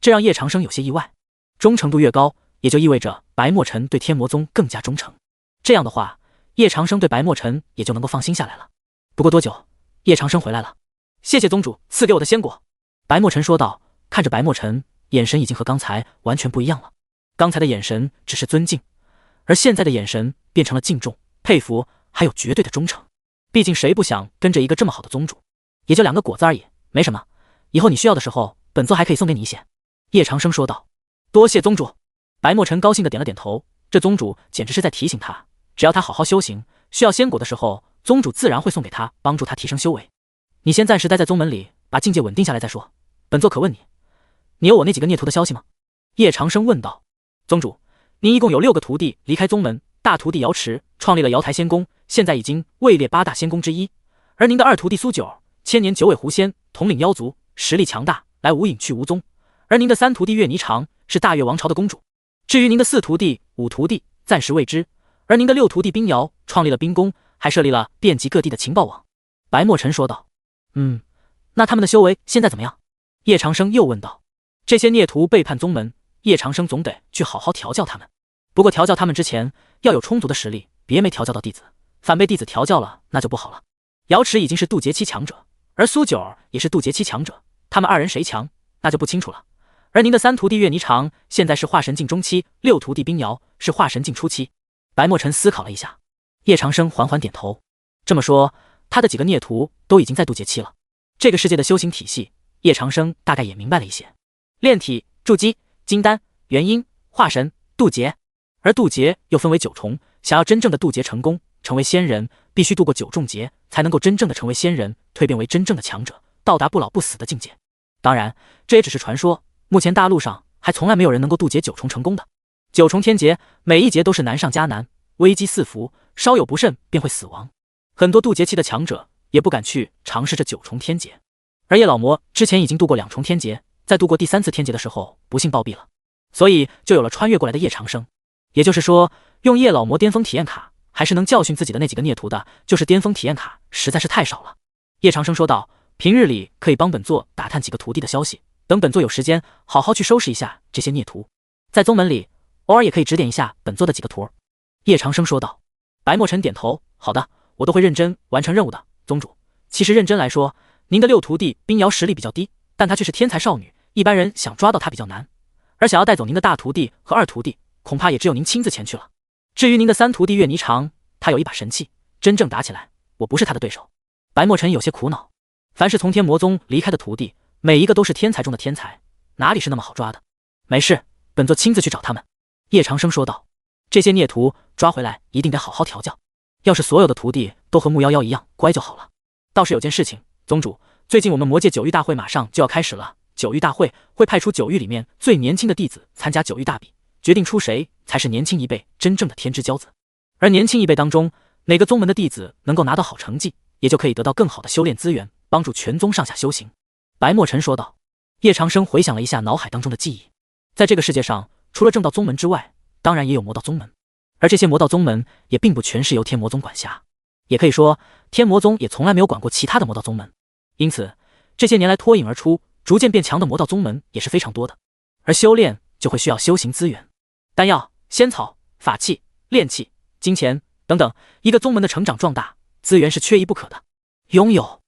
这让叶长生有些意外。忠诚度越高，也就意味着白墨尘对天魔宗更加忠诚，这样的话，叶长生对白墨尘也就能够放心下来了。不过多久，叶长生回来了。谢谢宗主赐给我的仙果。白墨尘说道，看着白墨尘，眼神已经和刚才完全不一样了。刚才的眼神只是尊敬，而现在的眼神变成了敬重、佩服，还有绝对的忠诚。毕竟谁不想跟着一个这么好的宗主？也就2个果子而已，没什么，以后你需要的时候，本座还可以送给你一些。叶长生说道。多谢宗主。白墨尘高兴的点了点头，这宗主简直是在提醒他，只要他好好修行，需要仙果的时候，宗主自然会送给他，帮助他提升修为。你先暂时待在宗门里，把境界稳定下来再说。本座可问你，你有我那几个孽徒的消息吗？叶长生问道。宗主，您一共有6个徒弟离开宗门，大徒弟瑶池创立了瑶台仙宫，现在已经位列8大仙宫之一，而您的2徒弟苏九，千年9尾狐仙，统领妖族，实力强大，来无影去无踪，而您的3徒弟月霓裳是大月王朝的公主。至于您的4徒弟、5徒弟暂时未知，而您的6徒弟冰瑶创立了冰宫，还设立了遍及各地的情报网。白墨尘说道。那他们的修为现在怎么样？叶长生又问道。这些孽徒背叛宗门，叶长生总得去好好调教他们。不过调教他们之前要有充足的实力，别没调教到弟子，反被弟子调教了，那就不好了。瑶池已经是渡劫期强者，而苏九也是渡劫期强者，他们2人谁强，那就不清楚了。而您的3徒弟月霓裳现在是化神境中期，6徒弟冰瑶是化神境初期。白墨尘思考了一下，叶长生缓缓点头。这么说，他的几个孽徒都已经在渡劫期了。这个世界的修行体系，叶长生大概也明白了一些：炼体、筑基、金丹、元婴、化神、渡劫。而渡劫又分为9重，想要真正的渡劫成功，成为仙人，必须渡过9重劫，才能够真正的成为仙人，蜕变为真正的强者，到达不老不死的境界。当然，这也只是传说，目前大陆上还从来没有人能够渡劫9重成功的。9重天劫，每一劫都是难上加难，危机四伏，稍有不慎便会死亡。很多渡劫期的强者也不敢去尝试这9重天劫。而叶老魔之前已经度过2重天劫，在度过第3次天劫的时候不幸暴毙了，所以就有了穿越过来的叶长生。也就是说，用叶老魔巅峰体验卡还是能教训自己的那几个孽徒的，就是巅峰体验卡实在是太少了。叶长生说道，平日里可以帮本座打探几个徒弟的消息，等本座有时间好好去收拾一下这些孽徒，在宗门里偶尔也可以指点一下本座的几个徒儿。叶长生说道。白墨尘点头，好的，我都会认真完成任务的，宗主。其实认真来说，您的6徒弟冰瑶实力比较低，但她却是天才少女，一般人想抓到她比较难，而想要带走您的大徒弟和2徒弟，恐怕也只有您亲自前去了。至于您的3徒弟岳霓裳，他有一把神器，真正打起来，我不是他的对手。白墨尘有些苦恼，凡是从天魔宗离开的徒弟，每一个都是天才中的天才，哪里是那么好抓的？没事，本座亲自去找他们。叶长生说道。这些孽徒抓回来一定得好好调教，要是所有的徒弟都和木夭夭一样乖就好了。倒是有件事情，宗主，最近我们魔界9域大会马上就要开始了，9域大会会派出9域里面最年轻的弟子参加9域大比，决定出谁才是年轻一辈真正的天之骄子。而年轻一辈当中，哪个宗门的弟子能够拿到好成绩，也就可以得到更好的修炼资源，帮助全宗上下修行。白墨尘说道。叶长生回想了一下脑海当中的记忆，在这个世界上，除了正道宗门之外，当然也有魔道宗门，而这些魔道宗门也并不全是由天魔宗管辖，也可以说天魔宗也从来没有管过其他的魔道宗门。因此这些年来脱颖而出逐渐变强的魔道宗门也是非常多的，而修炼就会需要修行资源，丹药、仙草、法器、炼器、金钱等等，一个宗门的成长壮大，资源是缺一不可的。拥有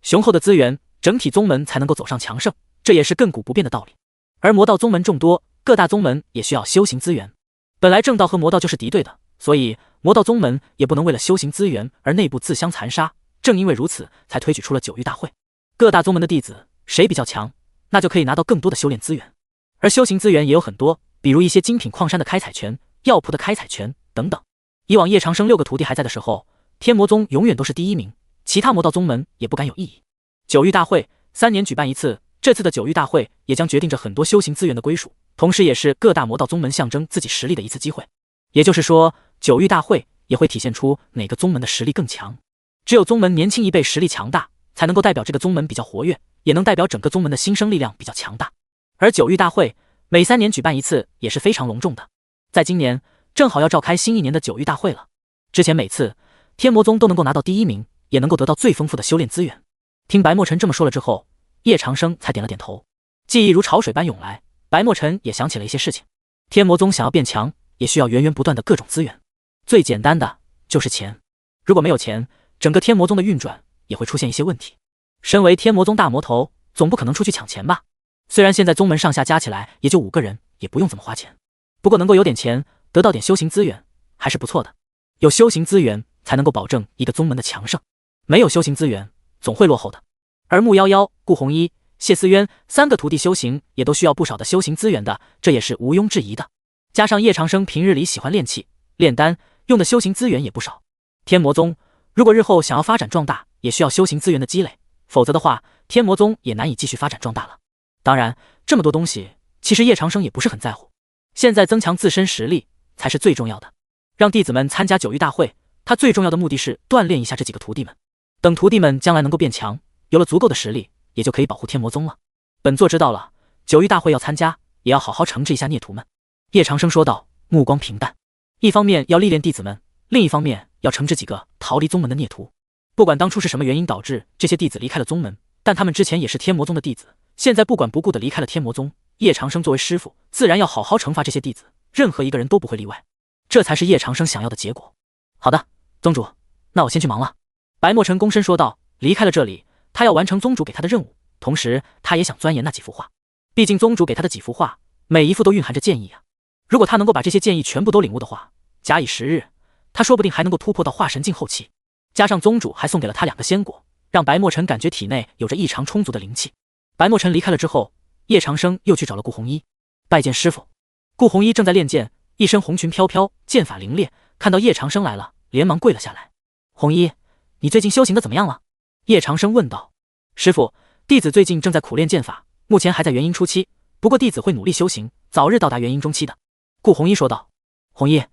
雄厚的资源，整体宗门才能够走上强盛，这也是亘古不变的道理。而魔道宗门众多，各大宗门也需要修行资源，本来正道和魔道就是敌对的，所以魔道宗门也不能为了修行资源而内部自相残杀，正因为如此才推举出了9域大会。各大宗门的弟子谁比较强，那就可以拿到更多的修炼资源，而修行资源也有很多，比如一些精品矿山的开采权、药铺的开采权等等。以往叶长生6个徒弟还在的时候，天魔宗永远都是第1名，其他魔道宗门也不敢有异议。9域大会3年举办一次，这次的9域大会也将决定着很多修行资源的归属，同时也是各大魔道宗门象征自己实力的一次机会。也就是说，9域大会也会体现出哪个宗门的实力更强。只有宗门年轻一辈实力强大，才能够代表这个宗门比较活跃，也能代表整个宗门的新生力量比较强大。而9域大会每3年举办一次，也是非常隆重的。在今年正好要召开新一年的9域大会了。之前每次天魔宗都能够拿到第1名，也能够得到最丰富的修炼资源。听白墨尘这么说了之后，叶长生才点了点头。记忆如潮水般涌来，白墨尘也想起了一些事情。天魔宗想要变强，也需要源源不断的各种资源，最简单的就是钱。如果没有钱，整个天魔宗的运转也会出现一些问题。身为天魔宗大魔头，总不可能出去抢钱吧？虽然现在宗门上下加起来也就5个人，也不用怎么花钱，不过能够有点钱，得到点修行资源还是不错的。有修行资源才能够保证一个宗门的强盛，没有修行资源总会落后的。而木夭夭、顾红衣、谢思渊3个徒弟修行也都需要不少的修行资源的，这也是毋庸置疑的。加上叶长生平日里喜欢炼器、炼丹，用的修行资源也不少。天魔宗如果日后想要发展壮大，也需要修行资源的积累，否则的话，天魔宗也难以继续发展壮大了。当然，这么多东西，其实叶长生也不是很在乎。现在增强自身实力才是最重要的。让弟子们参加9域大会，他最重要的目的是锻炼一下这几个徒弟们。等徒弟们将来能够变强，有了足够的实力，也就可以保护天魔宗了。本座知道了，9域大会要参加，也要好好惩治一下孽徒们。叶长生说道，目光平淡。一方面要历练弟子们，另一方面要惩治几个逃离宗门的孽徒。不管当初是什么原因导致这些弟子离开了宗门，但他们之前也是天魔宗的弟子，现在不管不顾地离开了天魔宗。叶长生作为师傅，自然要好好惩罚这些弟子，任何一个人都不会例外。这才是叶长生想要的结果。好的，宗主，那我先去忙了。白墨尘躬身说道，离开了这里，他要完成宗主给他的任务，同时他也想钻研那几幅画。毕竟宗主给他的几幅画，每一幅都蕴含着剑意啊。如果他能够把这些剑意全部都领悟的话，假以时日，他说不定还能够突破到化神境后期。加上宗主还送给了他2个仙果，让白墨尘感觉体内有着异常充足的灵气。白墨尘离开了之后，叶长生又去找了顾红衣，拜见师傅。顾红衣正在练剑，一身红裙飘飘，剑法凌冽，看到叶长生来了，连忙跪了下来。红衣，你最近修行的怎么样了？叶长生问道。师傅，弟子最近正在苦练剑法，目前还在元婴初期，不过弟子会努力修行，早日到达元婴中期的。顾红衣说道。红衣，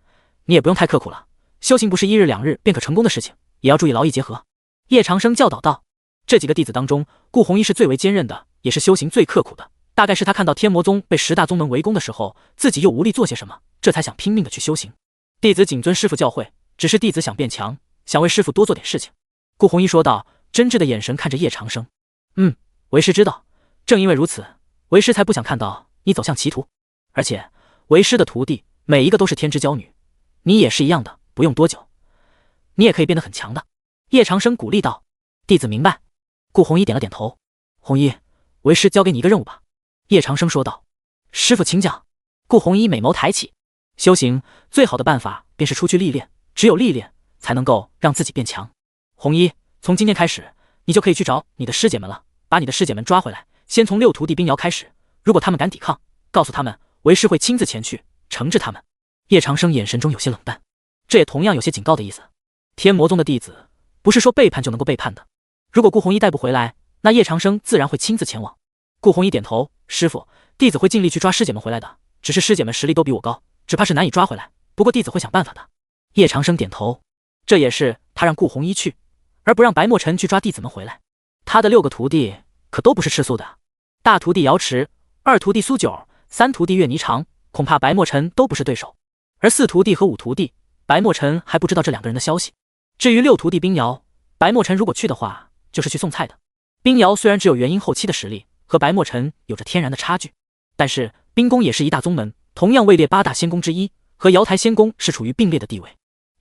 你也不用太刻苦了，修行不是1日2日便可成功的事情，也要注意劳逸结合。叶长生教导道。这几个弟子当中，顾弘一是最为坚韧的，也是修行最刻苦的。大概是他看到天魔宗被10大宗门围攻的时候，自己又无力做些什么，这才想拼命的去修行。弟子谨遵师父教诲，只是弟子想变强，想为师父多做点事情。顾弘一说道，真挚的眼神看着叶长生。为师知道，正因为如此，为师才不想看到你走向歧途。而且，为师的徒弟每一个都是天之骄女，你也是一样的，不用多久，你也可以变得很强的。叶长生鼓励道。弟子明白。顾弘一点了点头。弘一，为师交给你一个任务吧。叶长生说道。师父请讲。顾弘一美眸抬起。修行最好的办法便是出去历练，只有历练才能够让自己变强。弘一，从今天开始，你就可以去找你的师姐们了，把你的师姐们抓回来，先从6徒弟冰瑶开始，如果他们敢抵抗，告诉他们为师会亲自前去惩治他们。叶长生眼神中有些冷淡，这也同样有些警告的意思。天魔宗的弟子不是说背叛就能够背叛的，如果顾弘一带不回来，那叶长生自然会亲自前往。顾弘一点头，师父，弟子会尽力去抓师姐们回来的，只是师姐们实力都比我高，只怕是难以抓回来，不过弟子会想办法的。叶长生点头，这也是他让顾弘一去，而不让白墨尘去抓弟子们回来。他的6个徒弟可都不是吃素的，大徒弟瑶池，2徒弟苏九，3徒弟岳霓裳，恐怕白墨尘都不是对手。而4徒弟和5徒弟，白墨尘还不知道这2个人的消息。至于6徒弟冰瑶，白墨尘如果去的话，就是去送菜的。冰瑶虽然只有元婴后期的实力，和白墨尘有着天然的差距，但是冰宫也是一大宗门，同样位列8大仙宫之一，和瑶台仙宫是处于并列的地位。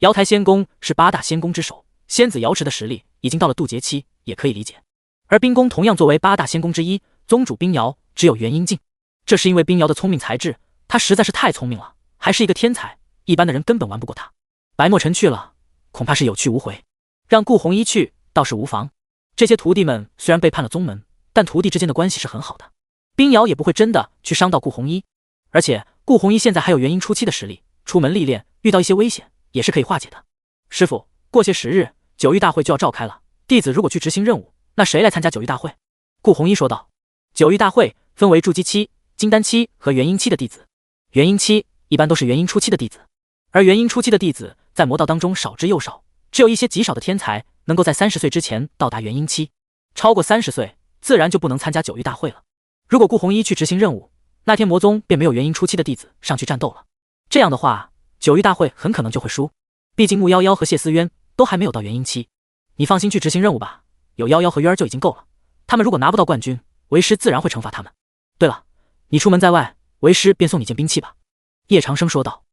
瑶台仙宫是8大仙宫之首，仙子瑶池的实力已经到了渡劫期，也可以理解。而冰宫同样作为8大仙宫之一，宗主冰瑶只有元婴境，这是因为冰瑶的聪明才智，她实在是太聪明了，还是一个天才，一般的人根本玩不过她。白墨尘去了，恐怕是有去无回，让顾弘一去倒是无妨。这些徒弟们虽然背叛了宗门，但徒弟之间的关系是很好的，冰瑶也不会真的去伤到顾弘一。而且顾弘一现在还有元婴初期的实力，出门历练遇到一些危险也是可以化解的。师父，过些时日9域大会就要召开了，弟子如果去执行任务，那谁来参加9域大会？顾弘一说道。9域大会分为筑基期、金丹期和元婴期的弟子，元婴期一般都是元婴初期的弟子，而元婴初期的弟子在魔道当中少之又少，只有一些极少的天才能够在30岁之前到达元婴期，超过30岁自然就不能参加9域大会了。如果顾弘一去执行任务，那天魔宗便没有元婴初期的弟子上去战斗了，这样的话9域大会很可能就会输，毕竟穆夭夭和谢思渊都还没有到元婴期。你放心去执行任务吧，有夭夭和渊儿就已经够了，他们如果拿不到冠军，为师自然会惩罚他们。对了，你出门在外，为师便送你件兵器吧。叶长生说道。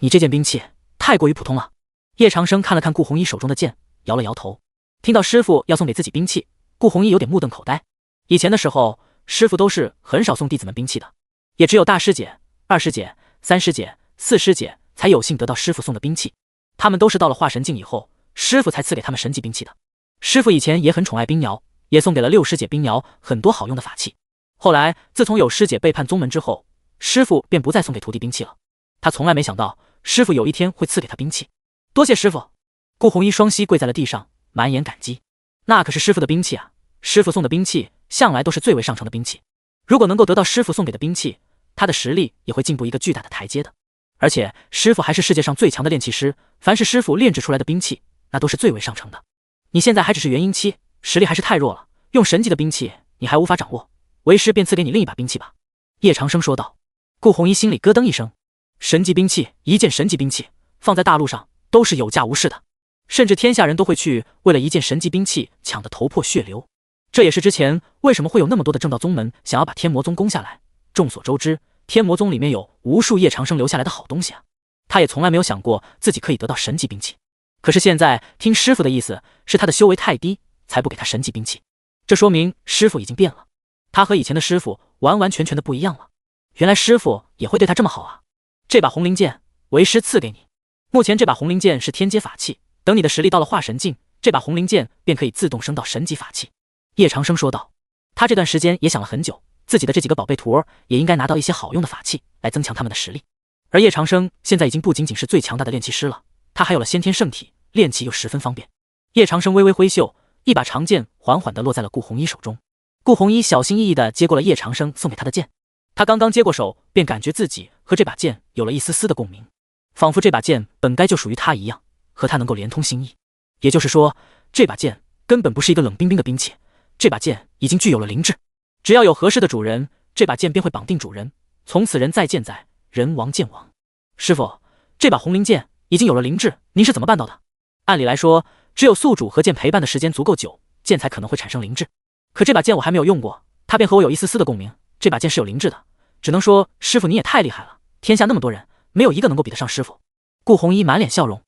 你这件兵器太过于普通了。叶长生看了看顾弘一手中的剑，摇了摇头。听到师父要送给自己兵器，顾弘一有点目瞪口呆。以前的时候，师父都是很少送弟子们兵器的，也只有大师姐、2师姐、3师姐、4师姐才有幸得到师父送的兵器，他们都是到了化神境以后，师父才赐给他们神级兵器的。师父以前也很宠爱冰瑶，也送给了6师姐冰瑶很多好用的法器。后来自从有师姐背叛宗门之后，师父便不再送给徒弟兵器了。他从来没想到师父有一天会赐给他兵器。多谢师父。顾弘一双膝跪在了地上，满眼感激。那可是师父的兵器啊，师父送的兵器向来都是最为上乘的兵器，如果能够得到师父送给的兵器，他的实力也会进步一个巨大的台阶的。而且师父还是世界上最强的炼器师，凡是师父炼制出来的兵器，那都是最为上乘的。你现在还只是元婴期，实力还是太弱了，用神级的兵器你还无法掌握，为师便赐给你另一把兵器吧。叶长生说道。顾弘一心里咯噔一声，神级兵器，一件神级兵器放在大陆上都是有价无市的，甚至天下人都会去为了一件神级兵器抢得头破血流。这也是之前为什么会有那么多的正道宗门想要把天魔宗攻下来。众所周知，天魔宗里面有无数叶长生留下来的好东西啊，他也从来没有想过自己可以得到神级兵器。可是现在听师父的意思是他的修为太低，才不给他神级兵器，这说明师父已经变了，他和以前的师父完完全全的不一样了。原来师父也会对他这么好啊。这把红绫剑为师赐给你，目前这把红绫剑是天阶法器，等你的实力到了化神境，这把红绫剑便可以自动升到神级法器。叶长生说道。他这段时间也想了很久，自己的这几个宝贝徒儿也应该拿到一些好用的法器来增强他们的实力。而叶长生现在已经不仅仅是最强大的炼器师了，他还有了先天圣体，炼器又十分方便。叶长生微微挥袖，一把长剑缓缓地落在了顾弘一手中。顾弘一小心翼翼地接过了叶长生送给他的剑，他刚刚接过手，便感觉自己和这把剑有了一丝丝的共鸣，仿佛这把剑本该就属于他一样，和他能够连通心意。也就是说，这把剑根本不是一个冷冰冰的兵器，这把剑已经具有了灵智，只要有合适的主人，这把剑便会绑定主人，从此人在剑在，人亡剑亡。师傅，这把红灵剑已经有了灵智，您是怎么办到的？按理来说，只有宿主和剑陪伴的时间足够久，剑才可能会产生灵智。可这把剑我还没有用过，它便和我有一丝丝的共鸣。这把剑是有灵智的，只能说师傅你也太厉害了，天下那么多人，没有一个能够比得上师傅。顾红衣满脸笑容，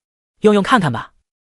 用用看看吧。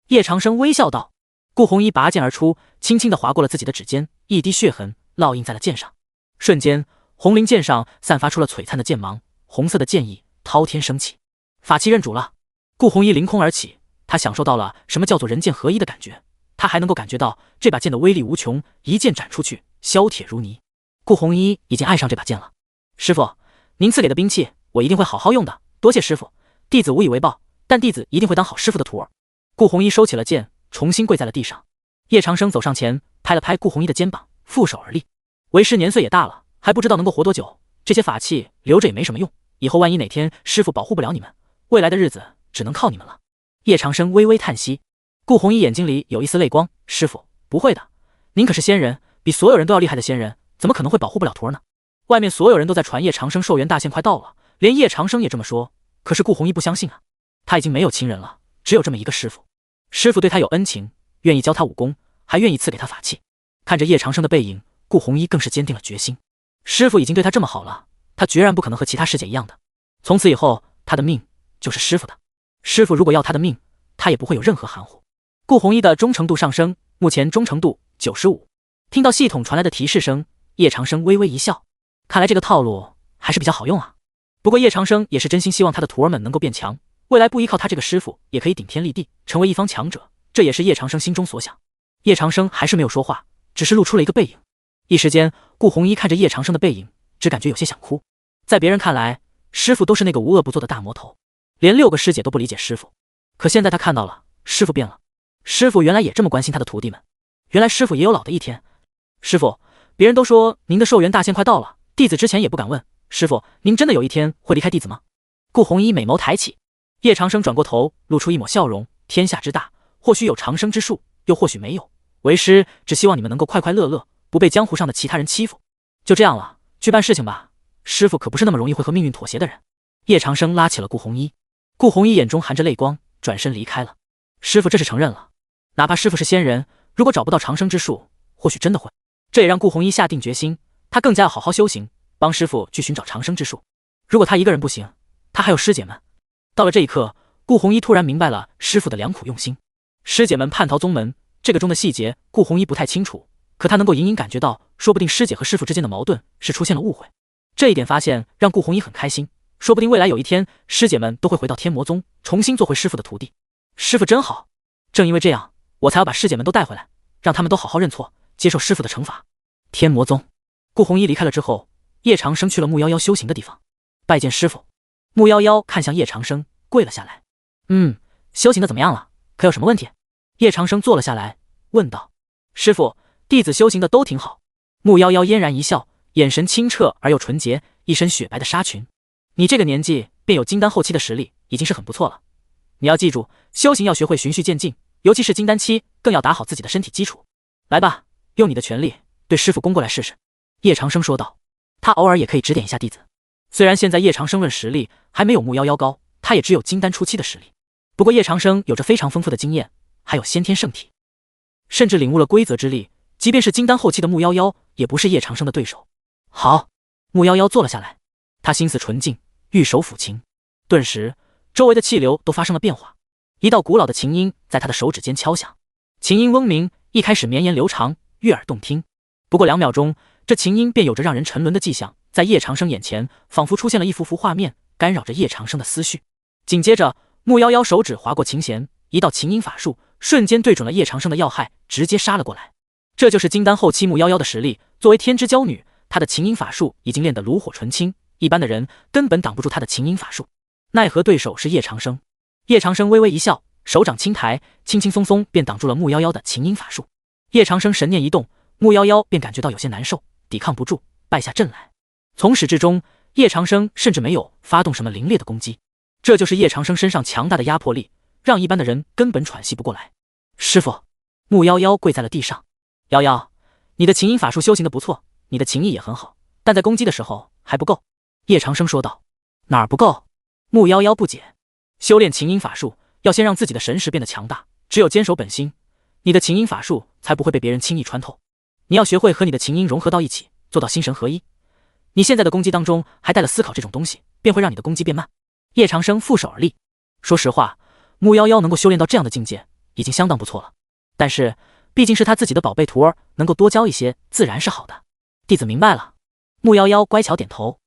叶长生微笑道。顾红衣拔剑而出，轻轻地划过了自己的指尖，一滴血痕烙印在了剑上。瞬间，红灵剑上散发出了璀璨的剑芒，红色的剑意滔天升起。法器认主了。顾红衣凌空而起，他享受到了什么叫做人剑合一的感觉，他还能够感觉到这把剑的威力无穷，一剑斩出去，削铁如泥。顾红衣已经爱上这把剑了。师傅，您赐给的兵器我一定会好好用的，多谢师傅，弟子无以为报，但弟子一定会当好师傅的徒儿。顾红衣收起了剑，重新跪在了地上。叶长生走上前，拍了拍顾红衣的肩膀，负手而立。为师年岁也大了，还不知道能够活多久，这些法器留着也没什么用，以后万一哪天师傅保护不了你们，未来的日子只能靠你们了。叶长生微微叹息。顾红衣眼睛里有一丝泪光，师傅，不会的，您可是仙人，比所有人都要厉害的仙人，怎么可能会保护不了徒儿呢？外面所有人都在传叶长生寿元大限快到了，连叶长生也这么说，可是顾红衣不相信啊，他已经没有亲人了，只有这么一个师傅。师傅对他有恩情，愿意教他武功，还愿意赐给他法器。看着叶长生的背影，顾红衣更是坚定了决心。师傅已经对他这么好了，他决然不可能和其他师姐一样的。从此以后，他的命就是师傅的。师傅如果要他的命，他也不会有任何含糊。顾红衣的忠诚度上升，目前忠诚度95。听到系统传来的提示声，叶长生微微一笑，看来这个套路还是比较好用啊。不过叶长生也是真心希望他的徒儿们能够变强，未来不依靠他这个师傅，也可以顶天立地，成为一方强者，这也是叶长生心中所想。叶长生还是没有说话，只是露出了一个背影。一时间，顾红衣看着叶长生的背影，只感觉有些想哭。在别人看来，师傅都是那个无恶不作的大魔头，连6个师姐都不理解师傅。可现在他看到了，师傅变了。师傅原来也这么关心他的徒弟们，原来师傅也有老的一天。师傅，别人都说您的寿元大限快到了，弟子之前也不敢问，师傅，您真的有一天会离开弟子吗？顾红衣美眸抬起。叶长生转过头，露出一抹笑容。天下之大，或许有长生之术，又或许没有。为师只希望你们能够快快乐乐，不被江湖上的其他人欺负。就这样了，去办事情吧。师傅可不是那么容易会和命运妥协的人。叶长生拉起了顾红衣。顾红衣眼中含着泪光，转身离开了。师傅这是承认了，哪怕师傅是仙人，如果找不到长生之术，或许真的会。这也让顾红衣下定决心，他更加要好好修行，帮师傅去寻找长生之术。如果他一个人不行，他还有师姐们。到了这一刻，顾红衣突然明白了师傅的良苦用心。师姐们叛逃宗门，这个中的细节顾红衣不太清楚，可他能够隐隐感觉到，说不定师姐和师傅之间的矛盾是出现了误会。这一点发现让顾红衣很开心，说不定未来有一天，师姐们都会回到天魔宗，重新做回师傅的徒弟。师傅真好，正因为这样，我才要把师姐们都带回来，让他们都好好认错，接受师傅的惩罚。天魔宗。顾红衣离开了之后，叶长生去了木夭夭修行的地方，拜见师傅。木夭夭看向叶长生，跪了下来。修行的怎么样了？可有什么问题？叶长生坐了下来，问道。师傅，弟子修行的都挺好。木夭夭嫣然一笑，眼神清澈而又纯洁，一身雪白的纱裙。你这个年纪便有金丹后期的实力，已经是很不错了。你要记住，修行要学会循序渐进，尤其是金丹期，更要打好自己的身体基础。来吧，用你的全力对师傅攻过来试试。叶长生说道。他偶尔也可以指点一下弟子。虽然现在叶长生论实力还没有木夭夭高，他也只有金丹初期的实力。不过叶长生有着非常丰富的经验，还有先天圣体，甚至领悟了规则之力，即便是金丹后期的木夭夭，也不是叶长生的对手。好，木夭夭坐了下来，他心思纯净，玉手抚琴，顿时周围的气流都发生了变化，一道古老的琴音在他的手指间敲响。琴音嗡鸣，一开始绵延流长，悦耳动听。不过2秒钟，这琴音便有着让人沉沦的迹象，在叶长生眼前仿佛出现了一幅幅画面，干扰着叶长生的思绪。紧接着，木夭夭手指划过琴弦，一道琴音法术瞬间对准了叶长生的要害，直接杀了过来。这就是金丹后期木夭夭的实力。作为天之娇女，她的琴音法术已经练得炉火纯青，一般的人根本挡不住她的琴音法术。奈何对手是叶长生。叶长生微微一笑，手掌轻抬，轻轻松松便挡住了木夭夭的琴音法术。叶长生神念一动，木夭夭便感觉到有些难受，抵抗不住，败下阵来。从始至终，叶长生甚至没有发动什么凌冽的攻击，这就是叶长生身上强大的压迫力，让一般的人根本喘息不过来。师傅，木夭夭跪在了地上。夭夭，你的琴音法术修行的不错，你的琴艺也很好，但在攻击的时候还不够。叶长生说道。哪儿不够？木夭夭不解。修炼琴音法术要先让自己的神识变得强大，只有坚守本心，你的琴音法术才不会被别人轻易穿透。你要学会和你的琴音融合到一起，做到心神合一。你现在的攻击当中还带了思考这种东西，便会让你的攻击变慢。叶长生负手而立。说实话，木夭夭能够修炼到这样的境界已经相当不错了，但是毕竟是他自己的宝贝徒儿，能够多教一些自然是好的。弟子明白了。木夭夭乖巧点头。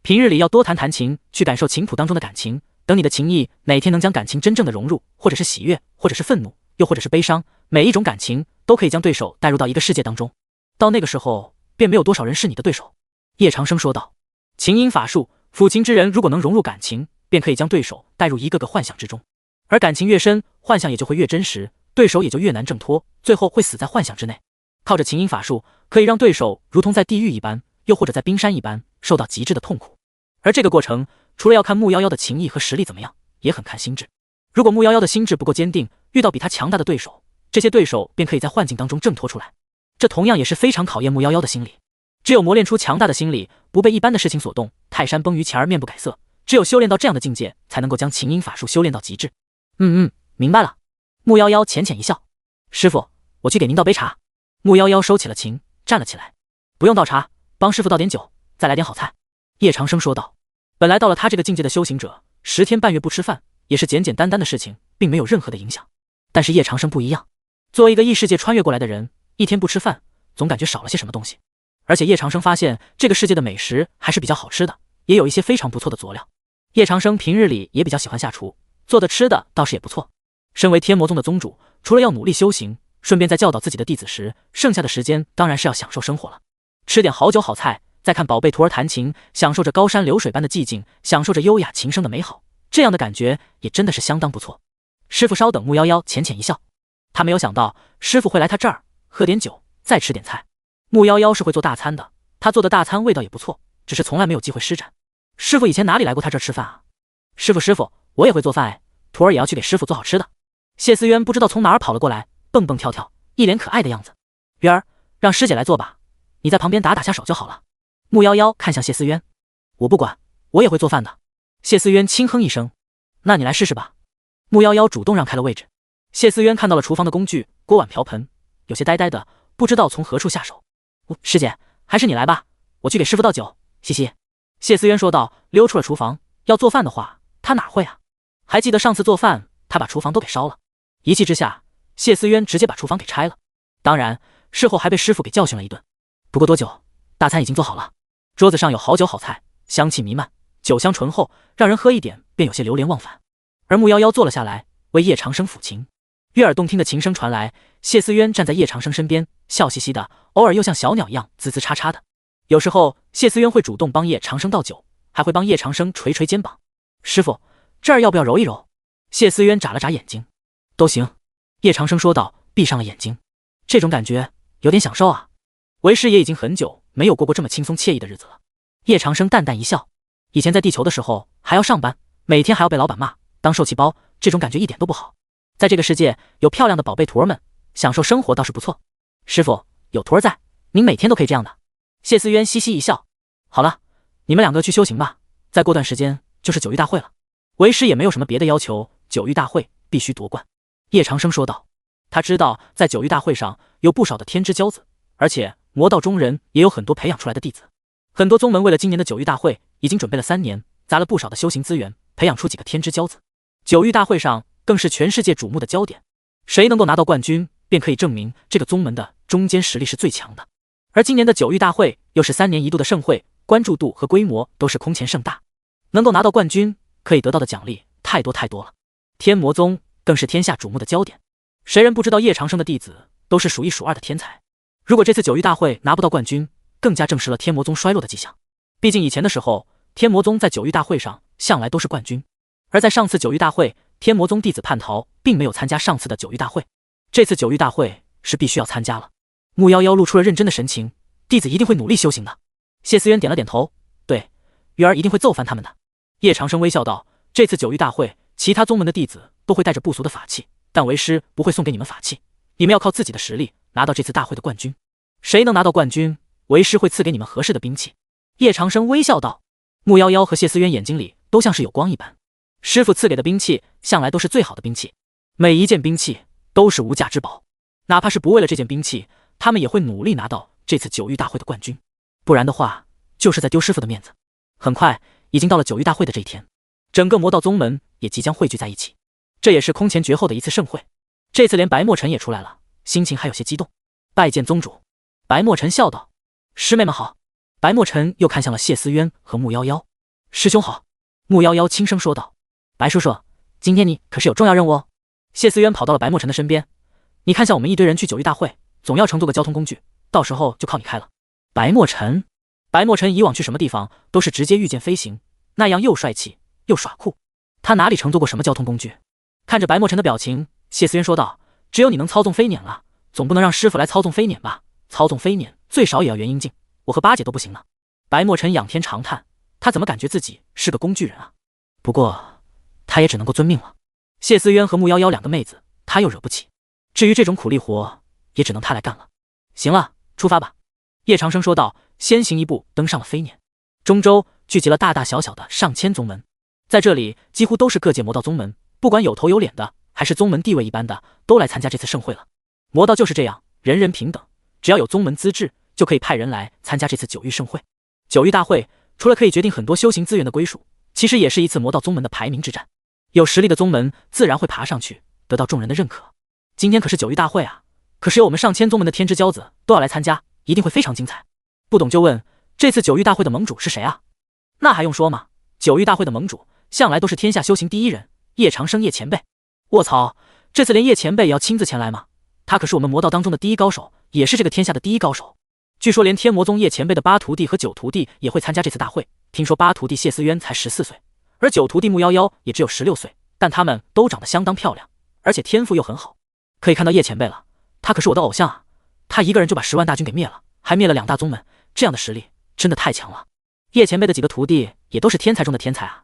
平日里要多弹弹琴，去感受琴谱当中的感情，等你的琴艺哪天能将感情真正的融入，或者是喜悦，或者是愤怒，又或者是悲伤，每一种感情都可以将对手带入到一个世界当中，到那个时候便没有多少人是你的对手。叶长生说道。琴音法术，抚琴之人如果能融入感情，便可以将对手带入一个个幻象之中，而感情越深，幻象也就会越真实，对手也就越难挣脱，最后会死在幻象之内。靠着琴音法术，可以让对手如同在地狱一般，又或者在冰山一般，受到极致的痛苦。而这个过程，除了要看木夭夭的琴艺和实力怎么样，也很看心智。如果木夭夭的心智不够坚定，遇到比他强大的对手，这些对手便可以在幻境当中挣脱出来。这同样也是非常考验木夭夭的心理。只有磨练出强大的心理，不被一般的事情所动，泰山崩于前而面不改色。只有修炼到这样的境界，才能够将琴音法术修炼到极致。明白了。木夭夭浅浅一笑。师傅，我去给您倒杯茶。木夭夭收起了琴，站了起来。不用倒茶，帮师傅倒点酒，再来点好菜。叶长生说道。本来到了他这个境界的修行者，10天半月不吃饭也是简简单单的事情，并没有任何的影响。但是叶长生不一样，作为一个异世界穿越过来的人，1天不吃饭，总感觉少了些什么东西。而且叶长生发现这个世界的美食还是比较好吃的，也有一些非常不错的佐料。叶长生平日里也比较喜欢下厨，做的吃的倒是也不错。身为天魔宗的宗主，除了要努力修行，顺便在教导自己的弟子时，剩下的时间当然是要享受生活了，吃点好酒好菜，再看宝贝徒儿弹琴，享受着高山流水般的寂静，享受着优雅琴声的美好，这样的感觉也真的是相当不错。师傅稍等。木夭夭浅浅一笑，他没有想到师傅会来他这儿喝点酒，再吃点菜。木夭夭是会做大餐的，他做的大餐味道也不错，只是从来没有机会施展。师傅以前哪里来过他这儿吃饭啊？师傅，我也会做饭哎，徒儿也要去给师傅做好吃的。谢思渊不知道从哪儿跑了过来，蹦蹦跳跳，一脸可爱的样子。渊儿，让师姐来做吧，你在旁边打打下手就好了。木夭夭看向谢思渊。我不管，我也会做饭的。谢思渊轻哼一声。那你来试试吧。木夭夭主动让开了位置。谢思渊看到了厨房的工具，锅碗瓢盆，有些呆呆的，不知道从何处下手。师姐，还是你来吧，我去给师傅倒酒，嘻嘻。谢思渊说道，溜出了厨房。要做饭的话，他哪会啊？还记得上次做饭，他把厨房都给烧了。一气之下，谢思渊直接把厨房给拆了。当然，事后还被师傅给教训了一顿。不过多久，大餐已经做好了，桌子上有好酒好菜，香气弥漫，酒香醇厚，让人喝一点便有些流连忘返。而木夭夭坐了下来，为叶长生抚琴。悦耳动听的琴声传来，谢思渊站在叶长生身边，笑嘻嘻的，偶尔又像小鸟一样滋滋叉叉的。有时候谢思渊会主动帮叶长生倒酒，还会帮叶长生捶捶肩膀。师傅，这儿要不要揉一揉？谢思渊眨了眨眼睛。都行。叶长生说道，闭上了眼睛。这种感觉有点享受啊。为师也已经很久没有过这么轻松惬意的日子了。叶长生淡淡一笑。以前在地球的时候还要上班，每天还要被老板骂，当受气包，这种感觉一点都不好。在这个世界有漂亮的宝贝徒儿们，享受生活倒是不错。师傅，有徒儿在，您每天都可以这样的。谢思渊嘻嘻一笑。好了，你们2个去修行吧，再过段时间就是九域大会了。为师也没有什么别的要求，九域大会必须夺冠。叶长生说道。他知道在九域大会上有不少的天之骄子，而且魔道中人也有很多培养出来的弟子。很多宗门为了今年的九域大会已经准备了3年，砸了不少的修行资源，培养出几个天之骄子。九域大会上更是全世界瞩目的焦点，谁能够拿到冠军，便可以证明这个宗门的中间实力是最强的。而今年的九域大会又是3年1度的盛会，关注度和规模都是空前盛大，能够拿到冠军，可以得到的奖励太多太多了。天魔宗更是天下瞩目的焦点，谁人不知道叶长生的弟子都是数1数2的天才。如果这次九域大会拿不到冠军，更加证实了天魔宗衰落的迹象。毕竟以前的时候，天魔宗在九域大会上向来都是冠军，而在上次九域大会，天魔宗弟子叛逃，并没有参加上次的九域大会。这次九域大会是必须要参加了。木夭夭露出了认真的神情，弟子一定会努力修行的。谢思渊点了点头，对，月儿一定会揍翻他们的。叶长生微笑道，这次九域大会，其他宗门的弟子都会带着不俗的法器，但为师不会送给你们法器，你们要靠自己的实力拿到这次大会的冠军。谁能拿到冠军，为师会赐给你们合适的兵器。叶长生微笑道。穆夭夭和谢思渊眼睛里都像是有光一般，师傅赐给的兵器向来都是最好的兵器，每一件兵器都是无价之宝，哪怕是不为了这件兵器，他们也会努力拿到这次九域大会的冠军，不然的话就是在丢师傅的面子。很快已经到了九域大会的这一天，整个魔道宗门也即将汇聚在一起，这也是空前绝后的一次盛会。这次连白墨尘也出来了，心情还有些激动。拜见宗主。白墨尘笑道。师妹们好。白墨尘又看向了谢思渊和穆夭夭。师兄好。穆夭夭轻声说道。白叔叔，今天你可是有重要任务哦。谢思渊跑到了白墨尘的身边。你看向我们一堆人去九域大会，总要乘坐个交通工具，到时候就靠你开了。白墨尘以往去什么地方都是直接御剑飞行，那样又帅气又耍酷，他哪里乘坐过什么交通工具？看着白墨尘的表情，谢思渊说道，只有你能操纵飞辇了，总不能让师傅来操纵飞辇吧？操纵飞辇最少也要元婴境，我和八姐都不行呢。白墨尘仰天长叹，他怎么感觉自己是个工具人啊？不过他也只能够遵命了。谢思渊和穆夭夭两个妹子他又惹不起，至于这种苦力活也只能他来干了。行了，出发吧。叶长生说道，先行一步登上了飞辇。中州聚集了大大小小的上千宗门，在这里几乎都是各界魔道宗门，不管有头有脸的还是宗门地位一般的，都来参加这次盛会了。魔道就是这样，人人平等，只要有宗门资质就可以派人来参加这次九域盛会。九域大会除了可以决定很多修行资源的归属，其实也是一次魔道宗门的排名之战，有实力的宗门自然会爬上去，得到众人的认可。今天可是九域大会啊，可是有我们上千宗门的天之骄子都要来参加，一定会非常精彩。不懂就问，这次九域大会的盟主是谁啊？那还用说吗？九域大会的盟主向来都是天下修行第一人，叶长生叶前辈。卧槽，这次连叶前辈也要亲自前来吗？他可是我们魔道当中的第一高手，也是这个天下的第一高手。据说连天魔宗叶前辈的八徒弟和九徒弟也会参加这次大会，听说八徒弟谢思渊才14岁，而九徒弟穆夭夭也只有16岁，但他们都长得相当漂亮，而且天赋又很好。可以看到叶前辈了，他可是我的偶像啊，他一个人就把10万大军给灭了，还灭了2大宗门，这样的实力真的太强了。叶前辈的几个徒弟也都是天才中的天才啊，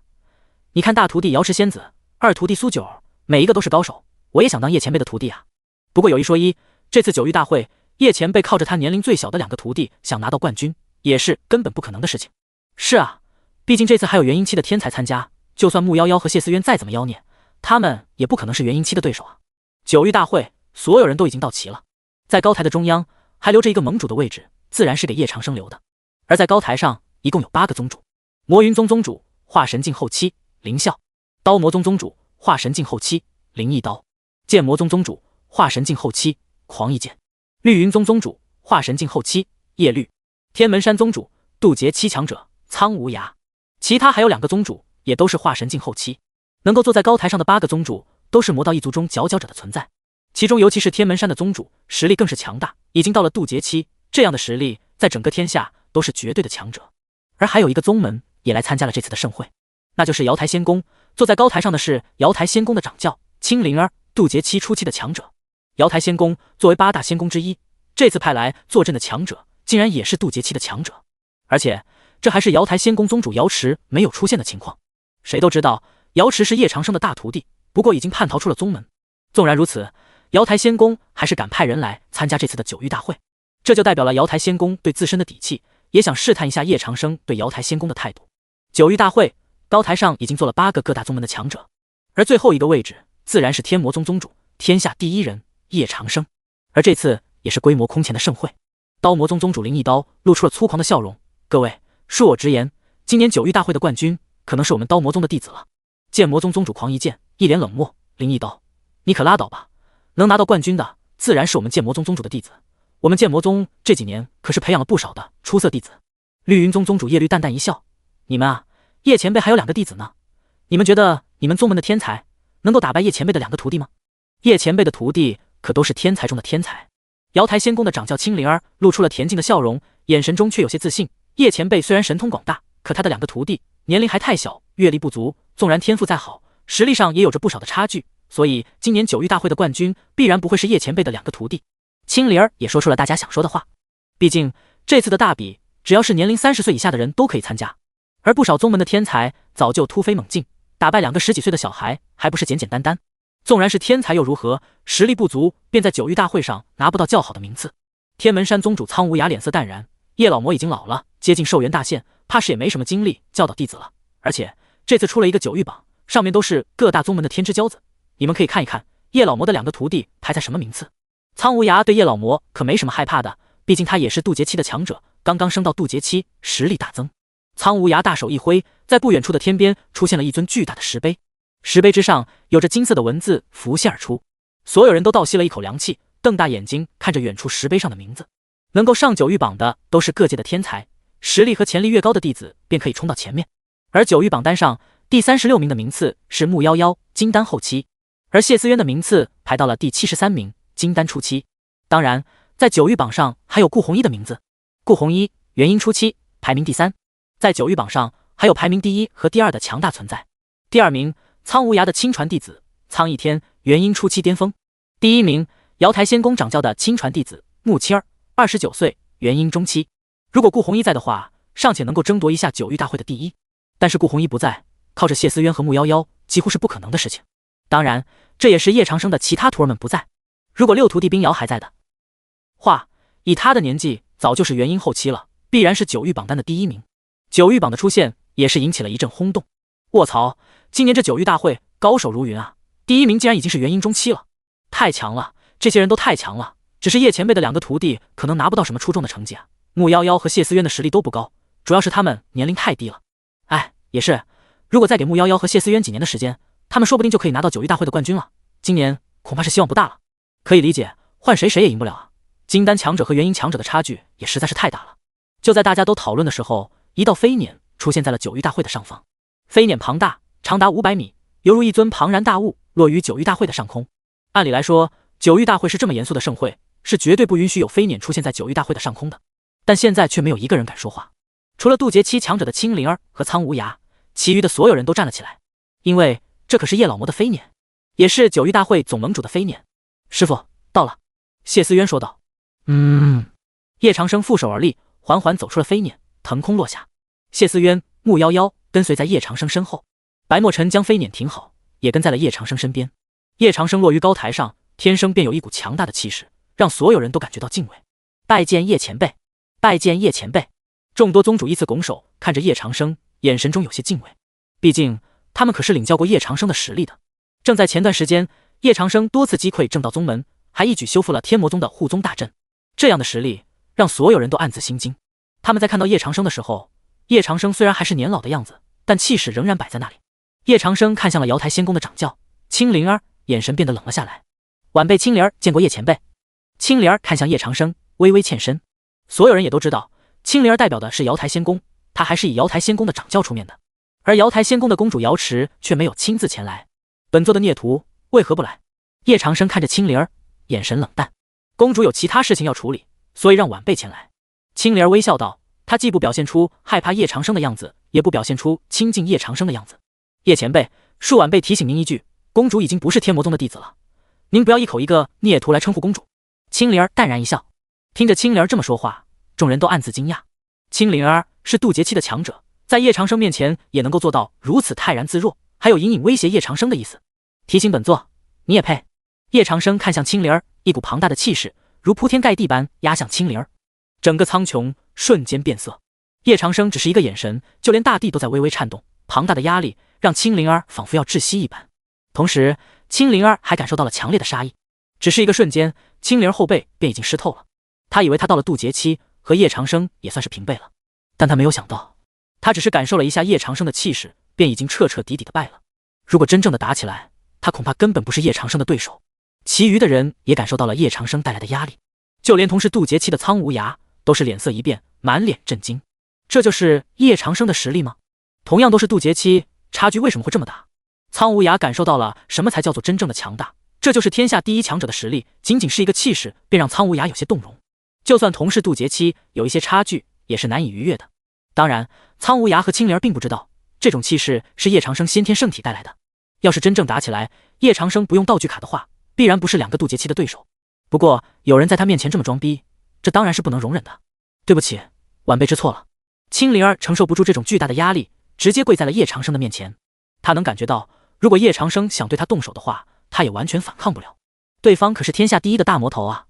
你看大徒弟瑶池仙子，二徒弟苏九，每一个都是高手，我也想当叶前辈的徒弟啊。不过有一说一，这次九域大会叶前辈靠着他年龄最小的2个徒弟想拿到冠军，也是根本不可能的事情。是啊，毕竟这次还有元婴期的天才参加，就算穆夭夭和谢思渊再怎么妖孽，他们也不可能是元婴期的对手啊。九域大会所有人都已经到齐了，在高台的中央还留着一个盟主的位置，自然是给叶长生留的。而在高台上一共有8个宗主：魔云宗宗主化神境后期凌啸，刀魔宗宗主化神境后期灵异刀，剑魔宗宗主化神境后期狂一剑，绿云宗宗主化神境后期叶绿，天门山宗主渡劫七强者苍无涯。其他还有2个宗主也都是化神境后期。能够坐在高台上的8个宗主都是魔道一族中佼佼者的存在，其中尤其是天门山的宗主实力更是强大，已经到了渡劫期，这样的实力在整个天下都是绝对的强者。而还有一个宗门也来参加了这次的盛会，那就是瑶台仙宫。坐在高台上的是瑶台仙宫的掌教青灵儿，渡劫期初期的强者。瑶台仙宫作为8大仙宫之一，这次派来坐镇的强者竟然也是渡劫期的强者，而且这还是瑶台仙宫宗主瑶池没有出现的情况。谁都知道瑶池是叶长生的大徒弟，不过已经叛逃出了宗门。纵然如此，瑶台仙宫还是敢派人来参加这次的九域大会，这就代表了瑶台仙宫对自身的底气，也想试探一下叶长生对瑶台仙宫的态度。九域大会高台上已经坐了8个各大宗门的强者，而最后一个位置自然是天魔宗宗主天下第一人叶长生。而这次也是规模空前的盛会，刀魔宗宗主灵异刀露出了粗狂的笑容。各位，恕我直言，今年九域大会的冠军可能是我们刀魔宗的弟子了。剑魔宗宗主狂一剑一脸冷漠，灵异刀，你可拉倒吧，能拿到冠军的自然是我们剑魔宗宗主的弟子，我们剑魔宗这几年可是培养了不少的出色弟子。绿云宗宗主叶绿淡淡一笑，你们啊，叶前辈还有2个弟子呢，你们觉得你们宗门的天才能够打败叶前辈的2个徒弟吗？叶前辈的徒弟可都是天才中的天才。瑶台仙宫的掌教青灵儿露出了恬静的笑容，眼神中却有些自信。叶前辈虽然神通广大，可他的2个徒弟年龄还太小，阅历不足，纵然天赋再好，实力上也有着不少的差距，所以今年九域大会的冠军必然不会是叶前辈的2个徒弟。青灵儿也说出了大家想说的话，毕竟这次的大比只要是年龄30岁以下的人都可以参加，而不少宗门的天才早就突飞猛进，打败2个10几岁的小孩还不是简简单单。纵然是天才又如何，实力不足便在九域大会上拿不到较好的名次。天门山宗主苍无涯脸色淡然，叶老魔已经老了，接近寿元大限，怕是也没什么精力教导弟子了。而且这次出了一个九域榜，上面都是各大宗门的天之骄子，你们可以看一看叶老魔的2个徒弟排在什么名次。苍无涯对叶老魔可没什么害怕的，毕竟他也是渡劫期的强者，刚刚升到渡劫期，实力大增。苍无涯大手一挥，在不远处的天边出现了一尊巨大的石碑，石碑之上有着金色的文字浮现而出，所有人都倒吸了一口凉气，瞪大眼睛看着远处石碑上的名字。能够上九域榜的都是各界的天才，实力和潜力越高的弟子便可以冲到前面。而九域榜单上第36名的名次是木夭夭，金丹后期，而谢思渊的名次排到了第73名，金丹初期。当然在九域榜上还有顾弘一的名字，顾弘一元婴初期，排名第3，在九域榜上还有排名第1和第2的强大存在。第2名苍无涯的亲传弟子苍逸天，元婴初期巅峰。第1名瑶台仙宫掌教的亲传弟子木七儿，29岁，元婴中期。如果顾弘一在的话，尚且能够争夺一下九域大会的第1，但是顾弘一不在，靠着谢思渊和木夭夭几乎是不可能的事情。当然这也是叶长生的其他徒儿们不在。如果六徒弟冰瑶还在的话，以他的年纪早就是元婴后期了，必然是九域榜单的第1名。九域榜的出现也是引起了一阵轰动。卧槽，今年这九域大会高手如云啊，第1名竟然已经是元婴中期了，太强了，这些人都太强了。只是叶前辈的2个徒弟可能拿不到什么出众的成绩啊，木夭夭和谢思渊的实力都不高，主要是他们年龄太低了。哎，也是，如果再给木夭夭和谢思渊几年的时间，他们说不定就可以拿到九域大会的冠军了。今年恐怕是希望不大了。可以理解，换谁也赢不了啊，金丹强者和元婴强者的差距也实在是太大了。就在大家都讨论的时候，一道飞辇出现在了九域大会的上方。飞辇庞大，长达500米，犹如一尊庞然大物落于九域大会的上空。按理来说，九域大会是这么严肃的盛会，是绝对不允许有飞辇出现在九域大会的上空的。但现在却没有一个人敢说话，除了渡劫期强者的青灵儿和苍无涯，其余的所有人都站了起来，因为这可是叶老魔的飞辇，也是九域大会总盟主的飞辇。师傅，到了。谢思渊说道。叶长生负手而立，缓缓走出了飞辇，腾空落下。谢思渊、木夭夭跟随在叶长生身后，白墨尘将飞辇停好，也跟在了叶长生身边。叶长生落于高台上，天生便有一股强大的气势，让所有人都感觉到敬畏。拜见叶前辈，拜见叶前辈。众多宗主依次拱手看着叶长生，眼神中有些敬畏，毕竟他们可是领教过叶长生的实力的。正在前段时间，叶长生多次击溃正道宗门，还一举修复了天魔宗的护宗大阵，这样的实力让所有人都暗自心惊。他们在看到叶长生的时候，叶长生虽然还是年老的样子，但气势仍然摆在那里。叶长生看向了瑶台仙宫的掌教青灵儿，眼神变得冷了下来。晚辈青灵儿见过叶前辈。青灵儿看向叶长生，微微欠身。所有人也都知道，青灵儿代表的是瑶台仙宫，他还是以瑶台仙宫的掌教出面的，而瑶台仙宫的公主瑶池却没有亲自前来。本座的孽徒为何不来？叶长生看着青灵儿，眼神冷淡。公主有其他事情要处理，所以让晚辈前来。青灵儿微笑道，她既不表现出害怕叶长生的样子，也不表现出亲近叶长生的样子。叶前辈，恕晚辈提醒您一句，公主已经不是天魔宗的弟子了，您不要一口一个孽徒来称呼公主。青灵儿淡然一笑。听着青灵儿这么说话，众人都暗自惊讶。青灵儿是渡劫期的强者，在叶长生面前也能够做到如此泰然自若，还有隐隐威胁叶长生的意思。提醒本座，你也配？叶长生看向青灵儿，一股庞大的气势如铺天盖地般压向青灵儿，整个苍穹瞬间变色。叶长生只是一个眼神，就连大地都在微微颤动，庞大的压力让青灵儿仿佛要窒息一般。同时青灵儿还感受到了强烈的杀意，只是一个瞬间，青灵儿后背便已经湿透了。他以为他到了渡劫期，和叶长生也算是平辈了，但他没有想到，他只是感受了一下叶长生的气势，便已经彻彻底底的败了。如果真正的打起来，他恐怕根本不是叶长生的对手。其余的人也感受到了叶长生带来的压力，就连同是渡劫期的苍无涯都是脸色一变，满脸震惊。这就是叶长生的实力吗？同样都是渡劫期，差距为什么会这么大？苍无涯感受到了什么才叫做真正的强大，这就是天下第一强者的实力，仅仅是一个气势便让苍无涯有些动容。就算同是渡劫期，有一些差距也是难以逾越的。当然苍无涯和青灵儿并不知道，这种气势是叶长生先天圣体带来的。要是真正打起来，叶长生不用道具卡的话，必然不是2个渡劫期的对手。不过有人在他面前这么装逼，这当然是不能容忍的。对不起，晚辈知错了。青灵儿承受不住这种巨大的压力，直接跪在了叶长生的面前。他能感觉到，如果叶长生想对他动手的话，他也完全反抗不了。对方可是天下第一的大魔头啊！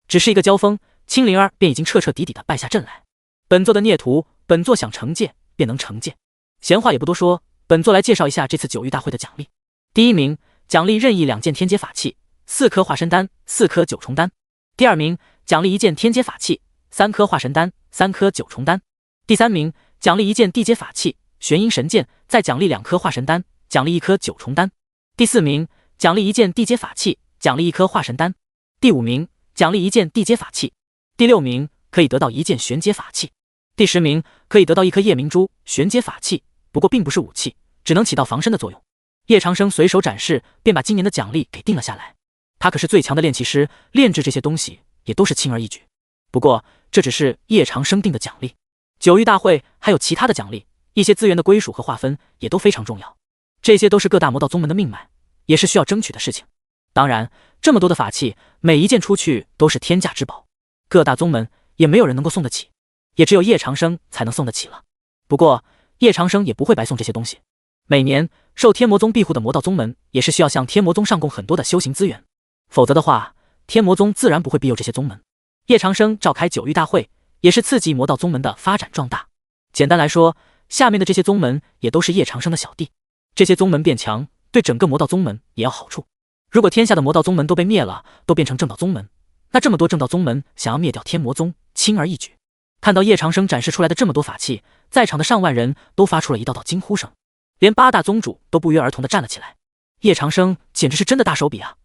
只是一个交锋，青灵儿便已经彻彻底底的败下阵来。本座的孽徒，本座想惩戒便能惩戒。闲话也不多说，本座来介绍一下这次九域大会的奖励。第一名，奖励任意2件天阶法器，4颗化身丹，4颗九重丹。第二名，奖励1件天阶法器，3颗化身丹，3颗九重丹。第三名，奖励1件地阶法器，玄阴神剑，再奖励2颗化身丹，奖励1颗九重丹。第四名，奖励1件地阶法器，奖励1颗化身丹。第五名，奖励1件地阶法器。第六名，可以得到1件玄阶法器。第10名，可以得到1颗夜明珠，玄阶法器，不过并不是武器，只能起到防身的作用。叶长生随手展示，便把今年的奖励给定了下来。他可是最强的炼器师，炼制这些东西也都是轻而易举。不过这只是叶长生定的奖励，九域大会还有其他的奖励，一些资源的归属和划分也都非常重要。这些都是各大魔道宗门的命脉，也是需要争取的事情。当然，这么多的法器，每一件出去都是天价之宝，各大宗门也没有人能够送得起，也只有叶长生才能送得起了。不过叶长生也不会白送这些东西，每年受天魔宗庇护的魔道宗门也是需要向天魔宗上供很多的修行资源，否则的话，天魔宗自然不会庇佑这些宗门。叶长生召开九域大会，也是刺激魔道宗门的发展壮大。简单来说，下面的这些宗门也都是叶长生的小弟，这些宗门变强，对整个魔道宗门也要好处。如果天下的魔道宗门都被灭了，都变成正道宗门，那这么多正道宗门想要灭掉天魔宗，轻而易举。看到叶长生展示出来的这么多法器，在场的上万人都发出了一道道惊呼声，连8大宗主都不约而同地站了起来。叶长生简直是真的大手笔啊！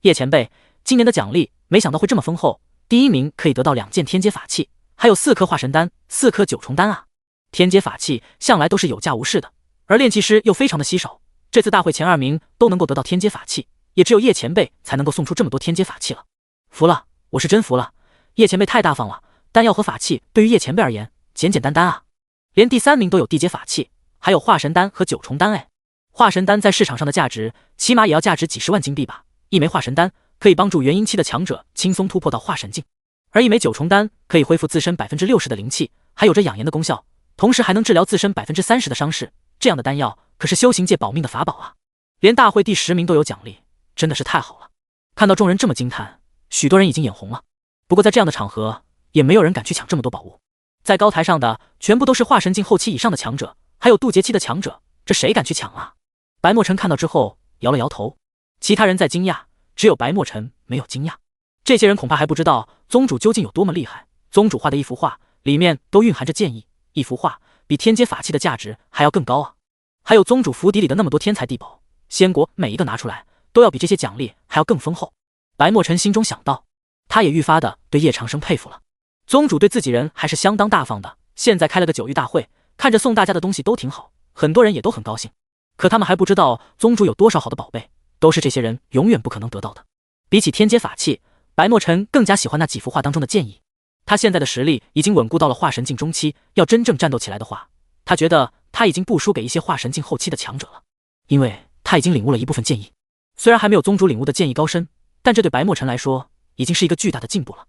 叶前辈，今年的奖励没想到会这么丰厚，第一名可以得到2件天阶法器，还有4颗化神丹，4颗九重丹啊！天阶法器向来都是有价无市的，而炼器师又非常的稀少，这次大会前2名都能够得到天阶法器，也只有叶前辈才能够送出这么多天阶法器了。服了，我是真服了，叶前辈太大方了，丹药和法器对于叶前辈而言简简单单啊！连第3名都有地阶法器，还有化神丹和九重丹哎！化神丹在市场上的价值起码也要价值几十万金币吧，一枚化神丹可以帮助元婴期的强者轻松突破到化神境，而一枚九重丹可以恢复自身 60% 的灵气，还有着养颜的功效，同时还能治疗自身 30% 的伤势，这样的丹药可是修行界保命的法宝啊！连大会第10名都有奖励，真的是太好了。看到众人这么惊叹，许多人已经眼红了。不过在这样的场合，也没有人敢去抢这么多宝物。在高台上的全部都是化神境后期以上的强者，还有渡劫期的强者，这谁敢去抢啊？白墨尘看到之后摇了摇头，其他人在惊讶，只有白墨尘没有惊讶。这些人恐怕还不知道宗主究竟有多么厉害。宗主画的一幅画里面都蕴含着剑意，一幅画比天阶法器的价值还要更高啊！还有宗主府邸里的那么多天才地宝，仙国每一个拿出来都要比这些奖励还要更丰厚。白墨尘心中想到，他也愈发的对叶长生佩服了。宗主对自己人还是相当大方的，现在开了个九域大会，看着送大家的东西都挺好，很多人也都很高兴。可他们还不知道宗主有多少好的宝贝，都是这些人永远不可能得到的。比起天阶法器，白墨尘更加喜欢那几幅画当中的剑意。他现在的实力已经稳固到了化神境中期，要真正战斗起来的话，他觉得他已经不输给一些化神境后期的强者了，因为他已经领悟了一部分剑意。虽然还没有宗主领悟的剑意高深，但这对白墨尘来说已经是一个巨大的进步了。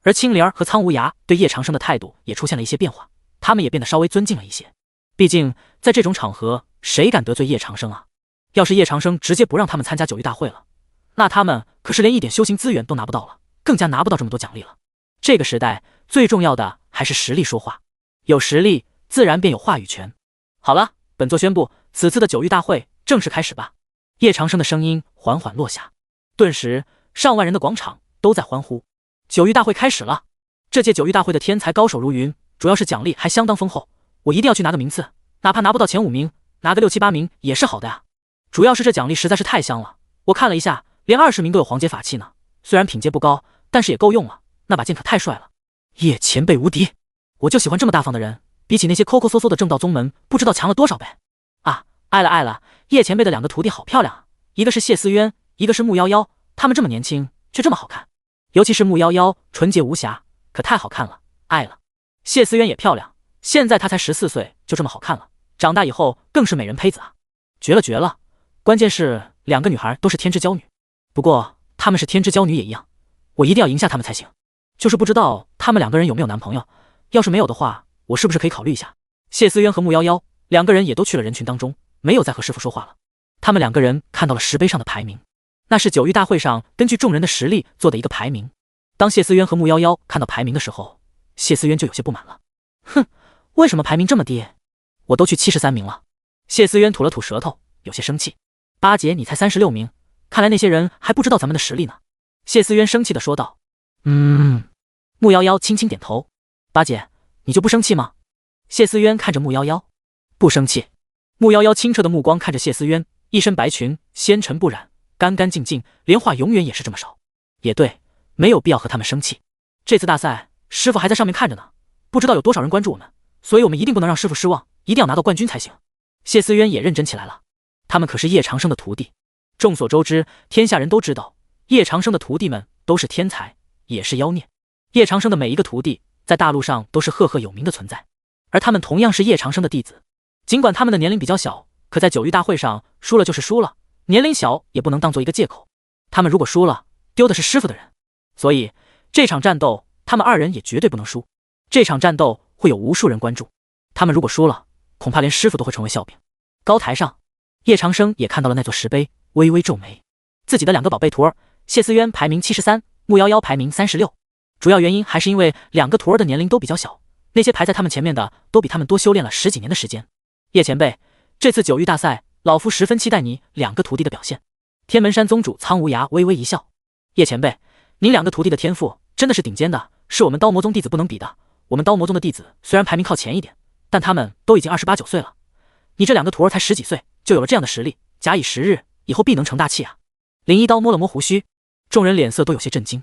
而青灵儿和苍无涯对叶长生的态度也出现了一些变化，他们也变得稍微尊敬了一些。毕竟在这种场合，谁敢得罪叶长生啊？要是叶长生直接不让他们参加九域大会了，那他们可是连一点修行资源都拿不到了，更加拿不到这么多奖励了。这个时代最重要的还是实力说话，有实力自然便有话语权。好了，本座宣布此次的九域大会正式开始吧。叶长生的声音缓缓落下，顿时上万人的广场都在欢呼。九域大会开始了，这届九域大会的天才高手如云，主要是奖励还相当丰厚，我一定要去拿个名次，哪怕拿不到前5名，拿个6、7、8名也是好的呀。主要是这奖励实在是太香了，我看了一下，连20名都有黄阶法器呢，虽然品阶不高，但是也够用了，那把剑可太帅了。叶前辈无敌，我就喜欢这么大方的人，比起那些抠抠搜搜的正道宗门不知道强了多少倍啊！爱了爱了，叶前辈的2个徒弟好漂亮啊，一个是谢思渊，一个是木夭夭，他们这么年轻却这么好看，尤其是木夭夭纯洁无瑕，可太好看了，爱了。谢思渊也漂亮，现在她才14岁就这么好看了，长大以后更是美人胚子啊，绝了绝了！关键是2个女孩都是天之娇女，不过她们是天之娇女也一样，我一定要赢下她们才行。就是不知道她们2个人有没有男朋友，要是没有的话，我是不是可以考虑一下？谢思渊和木夭夭2个人也都去了人群当中，没有再和师傅说话了。他们2个人看到了石碑上的排名，那是九域大会上根据众人的实力做的一个排名。当谢思渊和穆夭夭看到排名的时候，谢思渊就有些不满了。哼，为什么排名这么低？我都去73名了。谢思渊吐了吐舌头，有些生气。八姐，你才36名，看来那些人还不知道咱们的实力呢。谢思渊生气地说道。穆夭夭轻轻点头。八姐，你就不生气吗？谢思渊看着穆夭夭。不生气。穆夭夭清澈的目光看着谢思渊，一身白裙，纤尘不染，干干净净，连话永远也是这么少。也对，没有必要和他们生气。这次大赛，师傅还在上面看着呢，不知道有多少人关注我们，所以我们一定不能让师傅失望，一定要拿到冠军才行。谢思渊也认真起来了，他们可是叶长生的徒弟。众所周知，天下人都知道，叶长生的徒弟们都是天才，也是妖孽。叶长生的每一个徒弟，在大陆上都是赫赫有名的存在，而他们同样是叶长生的弟子。尽管他们的年龄比较小，可在九域大会上输了就是输了，年龄小也不能当做一个借口。他们如果输了，丢的是师傅的人。所以这场战斗，他们二人也绝对不能输。这场战斗会有无数人关注，他们如果输了，恐怕连师傅都会成为笑柄。高台上，叶长生也看到了那座石碑，微微皱眉。自己的两个宝贝徒儿，谢思渊排名73，穆夭夭排名36。主要原因还是因为两个徒儿的年龄都比较小，那些排在他们前面的都比他们多修炼了10几年的时间。叶前辈，这次九域大赛，老夫十分期待你两个徒弟的表现。天门山宗主苍无涯微微一笑。叶前辈，您两个徒弟的天赋真的是顶尖的，是我们刀魔宗弟子不能比的。我们刀魔宗的弟子虽然排名靠前一点，但他们都已经28、9岁了。你这两个徒儿才10几岁，就有了这样的实力，假以时日，以后必能成大器啊。林一刀摸了摸胡须，众人脸色都有些震惊。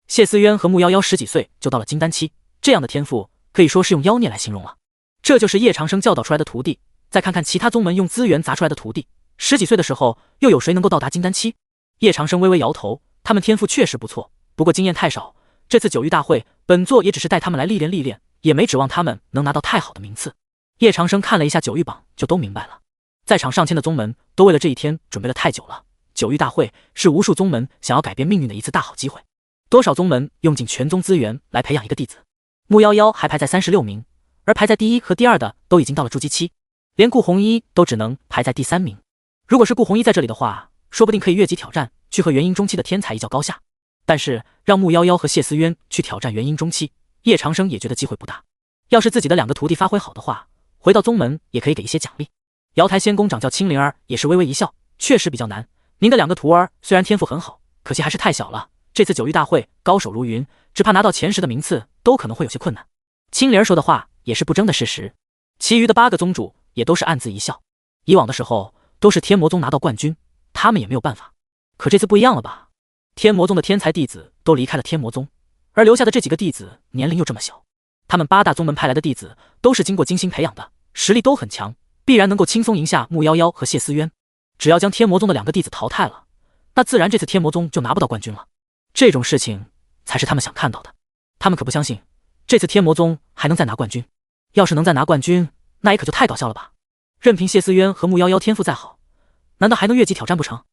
谢思渊和穆夭夭10几岁就到了金丹期，这样的天赋可以说是用妖孽来形容了。这就是叶长生教导出来的徒弟。再看看其他宗门用资源砸出来的徒弟，10几岁的时候又有谁能够到达金丹期？叶长生微微摇头，他们天赋确实不错，不过经验太少。这次九域大会，本座也只是带他们来历练历练，也没指望他们能拿到太好的名次。叶长生看了一下九域榜，就都明白了。在场上千的宗门都为了这一天准备了太久了。九域大会是无数宗门想要改变命运的一次大好机会。多少宗门用尽全宗资源来培养一个弟子。穆夭夭还排在36名，而排在第一和第二的都已经到了筑基期，连顾红衣都只能排在第3名。如果是顾红衣在这里的话，说不定可以越级挑战，去和元婴中期的天才一较高下。但是让穆夭夭和谢思渊去挑战元婴中期，叶长生也觉得机会不大。要是自己的两个徒弟发挥好的话，回到宗门也可以给一些奖励。瑶台仙宫掌教青灵儿也是微微一笑，确实比较难。您的两个徒儿虽然天赋很好，可惜还是太小了。这次九域大会高手如云，只怕拿到前10的名次都可能会有些困难。青灵儿说的话也是不争的事实。其余的8个宗主也都是暗自一笑。以往的时候都是天魔宗拿到冠军，他们也没有办法。可这次不一样了吧？天魔宗的天才弟子都离开了天魔宗，而留下的这几个弟子年龄又这么小。他们8大宗门派来的弟子都是经过精心培养的，实力都很强，必然能够轻松赢下穆夭夭和谢思渊。只要将天魔宗的2个弟子淘汰了，那自然这次天魔宗就拿不到冠军了。这种事情才是他们想看到的。他们可不相信这次天魔宗还能再拿冠军。要是能再拿冠军，那也可就太搞笑了吧。任凭谢思渊和穆夭夭天赋再好，难道还能越级挑战不成？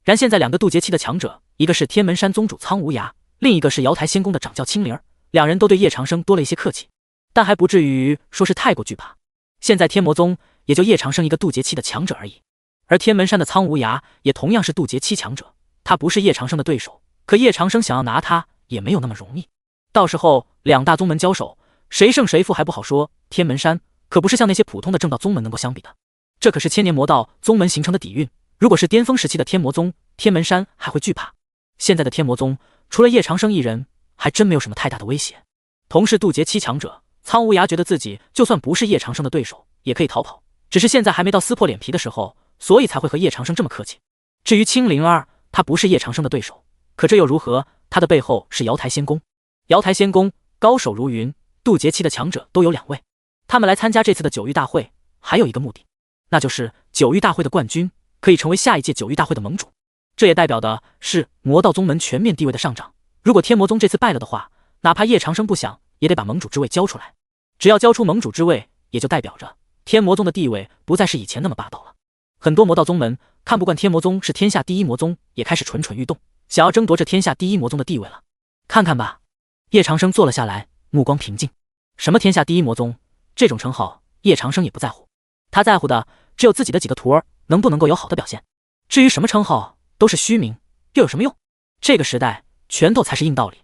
然现在2个渡劫期的强者，一个是天门山宗主苍无涯，另一个是瑶台仙宫的掌教青灵儿，2人都对叶长生多了一些客气，但还不至于说是太过惧怕。现在天魔宗也就叶长生一个渡劫期的强者而已，而天门山的苍无涯也同样是渡劫期强者，他不是叶长生的对手，可叶长生想要拿他也没有那么容易。到时候2大宗门交手，谁胜谁负还不好说。天门山可不是像那些普通的正道宗门能够相比的，这可是千年魔道宗门形成的底蕴。如果是巅峰时期的天魔宗，天门山还会惧怕。现在的天魔宗除了叶长生一人，还真没有什么太大的威胁。同是渡劫期强者，苍无涯觉得自己就算不是叶长生的对手，也可以逃跑，只是现在还没到撕破脸皮的时候，所以才会和叶长生这么客气。至于青灵儿，他不是叶长生的对手，可这又如何？他的背后是瑶台仙宫。瑶台仙宫高手如云，渡劫期的强者都有2位。他们来参加这次的九域大会，还有一个目的，那就是九域大会的冠军可以成为下一届九域大会的盟主。这也代表的是魔道宗门全面地位的上涨。如果天魔宗这次败了的话，哪怕叶长生不想，也得把盟主之位交出来。只要交出盟主之位，也就代表着天魔宗的地位不再是以前那么霸道了。很多魔道宗门看不惯天魔宗是天下第一魔宗，也开始蠢蠢欲动，想要争夺这天下第一魔宗的地位了。看看吧。叶长生坐了下来，目光平静。什么天下第一魔宗，这种称号叶长生也不在乎，他在乎的只有自己的几个徒儿能不能够有好的表现。至于什么称号都是虚名，又有什么用？这个时代拳头才是硬道理。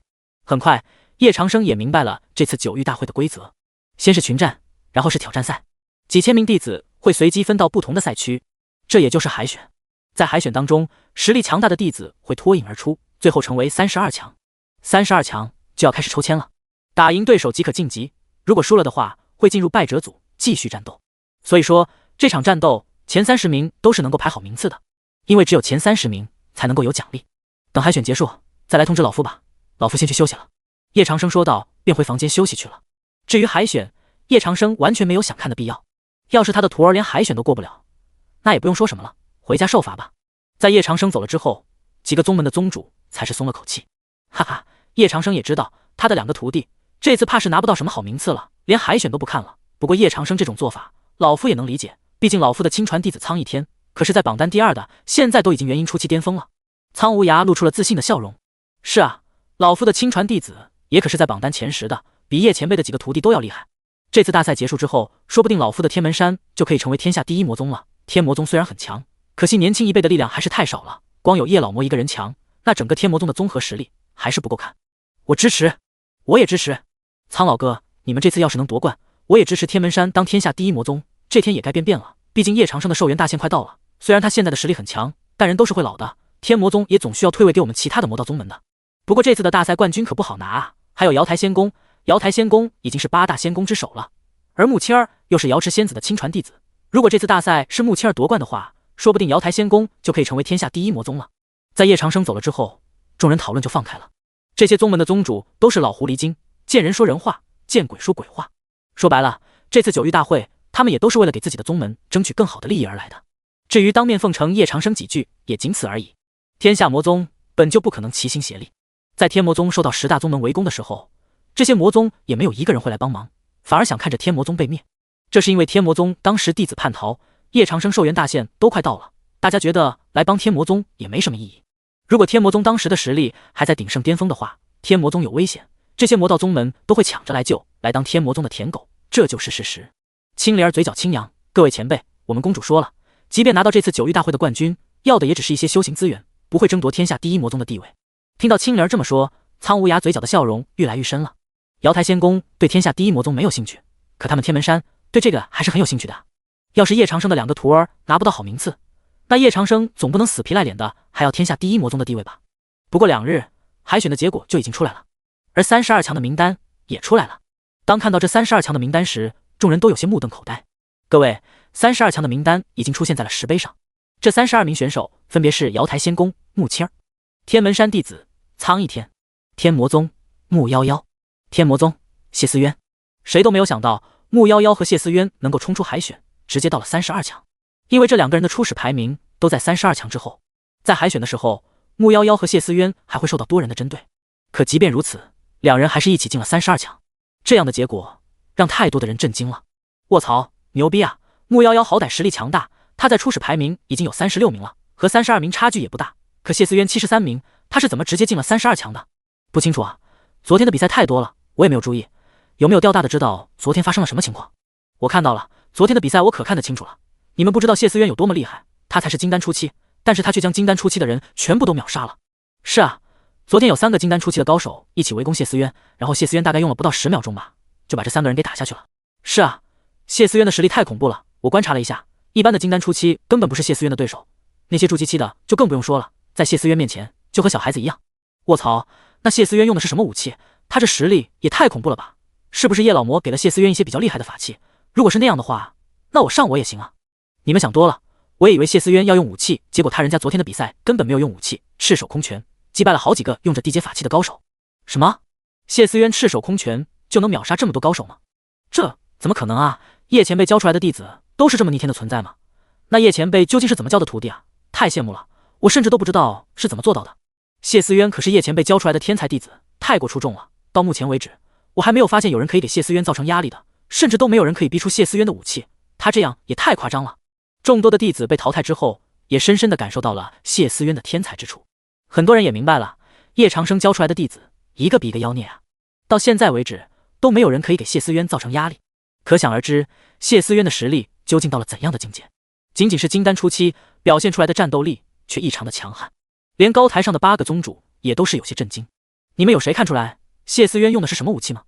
很快，叶长生也明白了这次九域大会的规则，先是群战，然后是挑战赛，几千名弟子会随机分到不同的赛区，这也就是海选。在海选当中，实力强大的弟子会脱颖而出，最后成为32强。32强就要开始抽签了，打赢对手即可晋级，如果输了的话，会进入败者组继续战斗。所以说，这场战斗前30名都是能够排好名次的，因为只有前30名才能够有奖励。等海选结束，再来通知老夫吧，老夫先去休息了。叶长生说道，便回房间休息去了。至于海选，叶长生完全没有想看的必要。要是他的徒儿连海选都过不了，那也不用说什么了，回家受罚吧。在叶长生走了之后，几个宗门的宗主才是松了口气。哈哈，叶长生也知道他的2个徒弟这次怕是拿不到什么好名次了，连海选都不看了。不过叶长生这种做法，老夫也能理解，毕竟老夫的亲传弟子苍一天可是在榜单第2的，现在都已经元婴初期巅峰了。苍无涯露出了自信的笑容。是啊，老夫的亲传弟子也可是在榜单前10的，比叶前辈的几个徒弟都要厉害。这次大赛结束之后，说不定老夫的天门山就可以成为天下第1魔宗了。天魔宗虽然很强，可惜年轻一辈的力量还是太少了，光有叶老魔一个人强，那整个天魔宗的综合实力还是不够看。我支持，我也支持。苍老哥，你们这次要是能夺冠，我也支持天门山当天下第1魔宗。这天也该变了，毕竟叶长生的寿元大限快到了，虽然他现在的实力很强，但人都是会老的，天魔宗也总需要退位给我们其他的魔道宗门的。不过这次的大赛冠军可不好拿啊，还有瑶台仙宫，瑶台仙宫已经是8大仙宫之首了，而穆青儿又是瑶池仙子的亲传弟子，如果这次大赛是穆青儿夺冠的话，说不定瑶台仙宫就可以成为天下第1魔宗了。在叶长生走了之后，众人讨论就放开了。这些宗门的宗主都是老狐狸精，见人说人话，见鬼说鬼话。说白了，这次九域大会，他们也都是为了给自己的宗门争取更好的利益而来的。至于当面奉承叶长生几句，也仅此而已。天下魔宗本就不可能齐心协力，在天魔宗受到10大宗门围攻的时候，这些魔宗也没有一个人会来帮忙，反而想看着天魔宗被灭。这是因为天魔宗当时弟子叛逃，叶长生寿元大限都快到了，大家觉得来帮天魔宗也没什么意义。如果天魔宗当时的实力还在鼎盛巅峰的话，天魔宗有危险，这些魔道宗门都会抢着来救，来当天魔宗的舔狗，这就是事实。青莲儿嘴角轻扬，各位前辈，我们公主说了，即便拿到这次九域大会的冠军，要的也只是一些修行资源，不会争夺天下第1魔宗的地位。听到青莲儿这么说，苍无涯嘴角的笑容越来越深了。瑶台仙宫对天下第1魔宗没有兴趣，可他们天门山对这个还是很有兴趣的。要是叶长生的2个徒儿拿不到好名次，那叶长生总不能死皮赖脸的还要天下第1魔宗的地位吧。不过2日，海选的结果就已经出来了，而32强的名单也出来了。当看到这32强的名单时，众人都有些目瞪口呆。各位，32强的名单已经出现在了石碑上，这32名选手分别是瑶台仙宫穆青儿、天门山弟子苍一天、天魔宗穆夭夭、天魔宗谢思渊。谁都没有想到穆夭夭和谢思渊能够冲出海选，直接到了32强，因为这2个人的初始排名都在32强之后。在海选的时候，穆夭夭和谢思渊还会受到多人的针对，可即便如此，2人还是一起进了32强。这样的结果让太多的人震惊了。卧槽，牛逼啊！穆夭夭好歹实力强大，他在初始排名已经有36名了，和32名差距也不大。可谢思渊73名，他是怎么直接进了32强的？不清楚啊，昨天的比赛太多了，我也没有注意。有没有钓大的知道昨天发生了什么情况？我看到了，昨天的比赛我可看得清楚了。你们不知道谢思渊有多么厉害，他才是金丹初期，但是他却将金丹初期的人全部都秒杀了。是啊，昨天有3个金丹初期的高手一起围攻谢思渊，然后谢思渊大概用了不到10秒钟吧，就把这3个人给打下去了。是啊，谢思渊的实力太恐怖了，我观察了一下，一般的金丹初期根本不是谢思渊的对手，那些筑基期的就更不用说了，在谢思渊面前就和小孩子一样。卧槽，那谢思渊用的是什么武器？他这实力也太恐怖了吧？是不是叶老魔给了谢思渊一些比较厉害的法器？如果是那样的话，那我上我也行啊。你们想多了，我也以为谢思渊要用武器，结果他人家昨天的比赛根本没有用武器，赤手空拳击败了好几个用着地阶法器的高手。什么？谢思渊赤手空拳就能秒杀这么多高手吗？这怎么可能啊？叶前辈教出来的弟子都是这么逆天的存在吗？那叶前辈究竟是怎么教的徒弟啊？太羡慕了，我甚至都不知道是怎么做到的。谢思渊可是叶前辈教出来的天才弟子，太过出众了。到目前为止，我还没有发现有人可以给谢思渊造成压力的，甚至都没有人可以逼出谢思渊的武器，他这样也太夸张了。众多的弟子被淘汰之后，也深深地感受到了谢思渊的天才之处。很多人也明白了，叶长生教出来的弟子一个比一个妖孽啊！到现在为止，都没有人可以给谢思渊造成压力。可想而知，谢思渊的实力究竟到了怎样的境界？仅仅是金丹初期表现出来的战斗力却异常的强悍，连高台上的8个宗主也都是有些震惊。你们有谁看出来谢思渊用的是什么武器吗？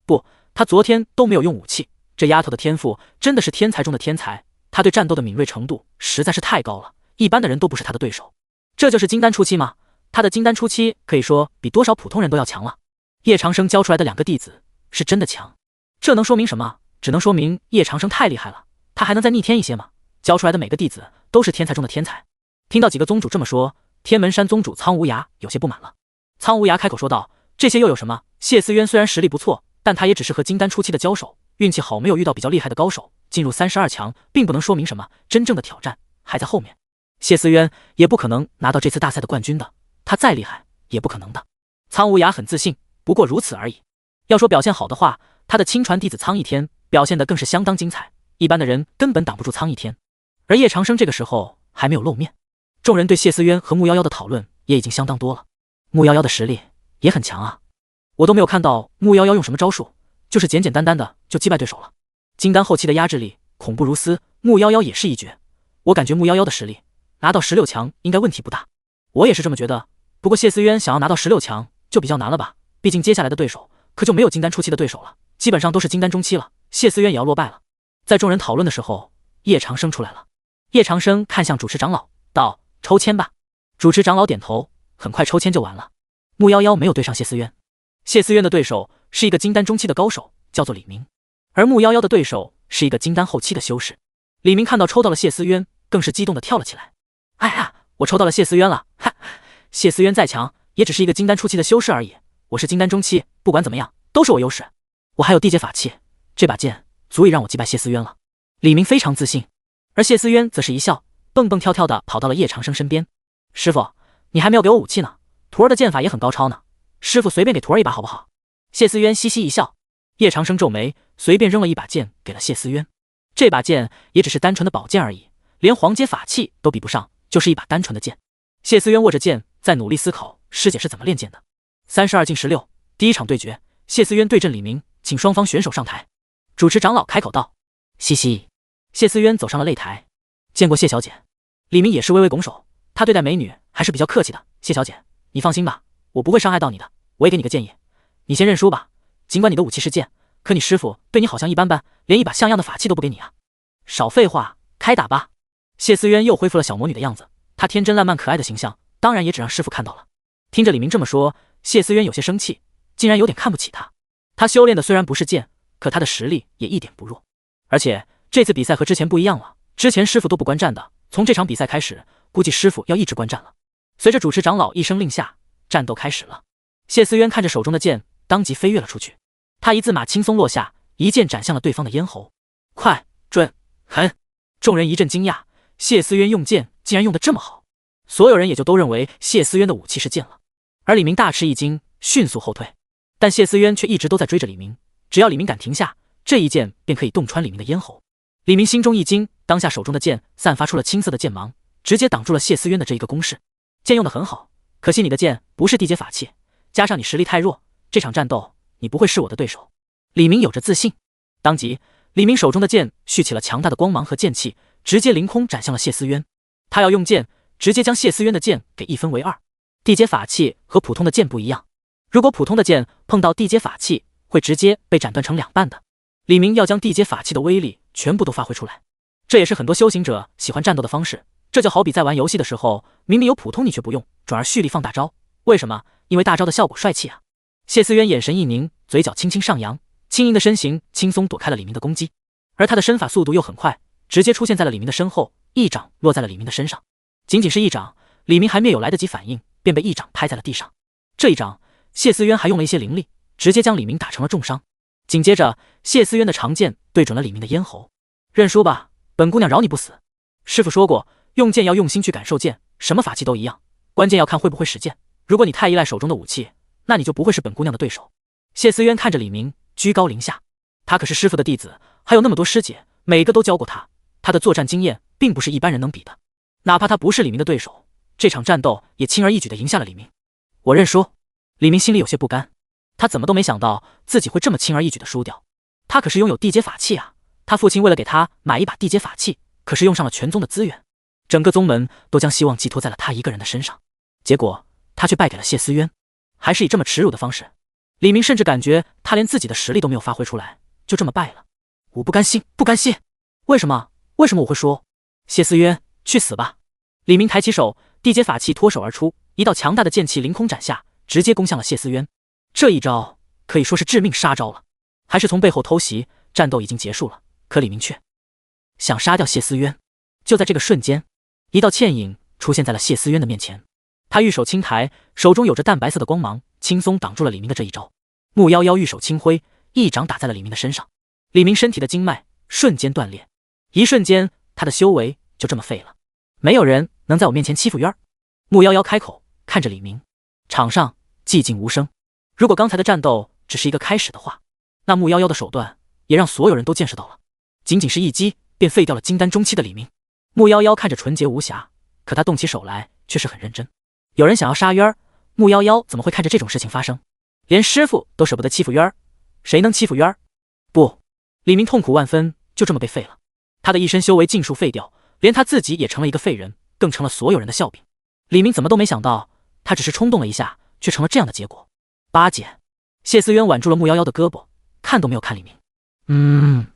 不，她昨天都没有用武器。这丫头的天赋真的是天才中的天才，她对战斗的敏锐程度实在是太高了，一般的人都不是她的对手。这就是金丹初期吗？她的金丹初期可以说比多少普通人都要强了。叶长生教出来的2个弟子是真的强，这能说明什么？只能说明叶长生太厉害了，他还能再逆天一些吗？教出来的每个弟子都是天才中的天才。听到几个宗主这么说，天门山宗主苍无涯有些不满了。苍无涯开口说道：“这些又有什么？谢思渊虽然实力不错，但他也只是和金丹初期的交手，运气好没有遇到比较厉害的高手，进入32强并不能说明什么，真正的挑战还在后面。谢思渊也不可能拿到这次大赛的冠军的，他再厉害也不可能的。”苍无涯很自信，不过如此而已。要说表现好的话，他的亲传弟子苍一天表现得更是相当精彩，一般的人根本挡不住苍一天。而叶长生这个时候还没有露面，众人对谢思渊和穆夭夭的讨论也已经相当多了。穆夭夭的实力也很强啊，我都没有看到穆夭夭用什么招数，就是简简单单的就击败对手了。金丹后期的压制力恐怖如斯，穆夭夭也是一绝。我感觉穆夭夭的实力拿到16强应该问题不大。我也是这么觉得，不过谢思渊想要拿到16强就比较难了吧，毕竟接下来的对手可就没有金丹初期的对手了，基本上都是金丹中期了，谢思渊也要落败了。在众人讨论的时候，叶长生出来了。叶长生看向主持长老道：“抽签吧。”主持长老点头，很快抽签就完了。穆夭夭没有对上谢思渊，谢思渊的对手是一个金丹中期的高手，叫做李明，而穆夭夭的对手是一个金丹后期的修士。李明看到抽到了谢思渊，更是激动的跳了起来。哎呀，我抽到了谢思渊了！哈，谢思渊再强也只是一个金丹初期的修士而已，我是金丹中期，不管怎么样都是我优势。我还有地阶法器，这把剑足以让我击败谢思渊了。李明非常自信，而谢思渊则是一笑，蹦蹦跳跳的跑到了叶长生身边。师傅，你还没有给我武器呢，徒儿的剑法也很高超呢，师傅随便给徒儿一把好不好？谢思渊嘻嘻一笑。叶长生皱眉，随便扔了一把剑给了谢思渊。这把剑也只是单纯的宝剑而已，连黄阶法器都比不上，就是一把单纯的剑。谢思渊握着剑，在努力思考师姐是怎么练剑的。32进16，第一场对决，谢思渊对阵李明，请双方选手上台。主持长老开口道：“嘻嘻。”谢思渊走上了擂台。见过谢小姐。李明也是微微拱手，他对待美女还是比较客气的。谢小姐，你放心吧，我不会伤害到你的。我也给你个建议，你先认输吧。尽管你的武器是剑，可你师傅对你好像一般般，连一把像样的法器都不给你啊。少废话，开打吧。谢思渊又恢复了小魔女的样子，她天真烂漫可爱的形象，当然也只让师傅看到了。听着李明这么说，谢思渊有些生气，竟然有点看不起他。他修炼的虽然不是剑，可他的实力也一点不弱。而且这次比赛和之前不一样了，之前师傅都不观战的，从这场比赛开始，估计师傅要一直观战了。随着主持长老一声令下，战斗开始了。谢思渊看着手中的剑，当即飞跃了出去。他一字马轻松落下，一剑斩向了对方的咽喉。快、准、狠！众人一阵惊讶，谢思渊用剑竟然用得这么好，所有人也就都认为谢思渊的武器是剑了。而李明大吃一惊，迅速后退，但谢思渊却一直都在追着李明，只要李明敢停下，这一剑便可以洞穿李明的咽喉。李明心中一惊，当下手中的剑散发出了青色的剑芒，直接挡住了谢思渊的这一个攻势。剑用得很好，可惜你的剑不是地阶法器，加上你实力太弱，这场战斗你不会是我的对手。李明有着自信。当即李明手中的剑蓄起了强大的光芒和剑气，直接凌空斩向了谢思渊。他要用剑直接将谢思渊的剑给一分为二。地阶法器和普通的剑不一样，如果普通的剑碰到地阶法器，会直接被斩断成两半的。李明要将地阶法器的威力全部都发挥出来，这也是很多修行者喜欢战斗的方式。这就好比在玩游戏的时候，明明有普通你却不用，转而蓄力放大招。为什么？因为大招的效果帅气啊！谢思渊眼神一凝，嘴角轻轻上扬，轻盈的身形轻松躲开了李明的攻击，而他的身法速度又很快，直接出现在了李明的身后，一掌落在了李明的身上。仅仅是一掌，李明还没有来得及反应，便被一掌拍在了地上。这一掌，谢思渊还用了一些灵力，直接将李明打成了重伤。紧接着，谢思渊的长剑对准了李明的咽喉。认输吧，本姑娘饶你不死。师傅说过，用剑要用心去感受剑，什么法器都一样，关键要看会不会使剑。如果你太依赖手中的武器，那你就不会是本姑娘的对手。谢思渊看着李明，居高临下，他可是师傅的弟子，还有那么多师姐，每个都教过他，他的作战经验并不是一般人能比的。哪怕他不是李明的对手，这场战斗也轻而易举地赢下了李明。我认输。李明心里有些不甘，他怎么都没想到自己会这么轻而易举地输掉。他可是拥有地阶法器啊，他父亲为了给他买一把地阶法器，可是用上了全宗的资源，整个宗门都将希望寄托在了他一个人的身上，结果他却败给了谢思渊，还是以这么耻辱的方式。李明甚至感觉他连自己的实力都没有发挥出来，就这么败了。我不甘心，不甘心！为什么？为什么我会输？谢思渊，去死吧！李明抬起手，地阶法器脱手而出，一道强大的剑气凌空斩下，直接攻向了谢思渊。这一招可以说是致命杀招了。还是从背后偷袭，战斗已经结束了，可李明却想杀掉谢思渊。就在这个瞬间，一道倩影出现在了谢思渊的面前。他玉手轻抬，手中有着淡白色的光芒，轻松挡住了李明的这一招。木夭夭玉手轻挥，一掌打在了李明的身上。李明身体的经脉瞬间断裂，一瞬间他的修为就这么废了。没有人能在我面前欺负渊儿。木夭夭开口，看着李明。场上寂静无声。如果刚才的战斗只是一个开始的话，那木夭夭的手段也让所有人都见识到了。仅仅是一击便废掉了金丹中期的李明。木夭夭看着纯洁无瑕，可他动起手来却是很认真。有人想要杀渊儿，木夭夭怎么会看着这种事情发生？连师傅都舍不得欺负渊儿，谁能欺负渊儿？不！李明痛苦万分，就这么被废了。他的一身修为尽数废掉，连他自己也成了一个废人，更成了所有人的笑柄。李明怎么都没想到，他只是冲动了一下，却成了这样的结果。八姐，谢思渊挽住了木夭夭的胳膊，看都没有看李明。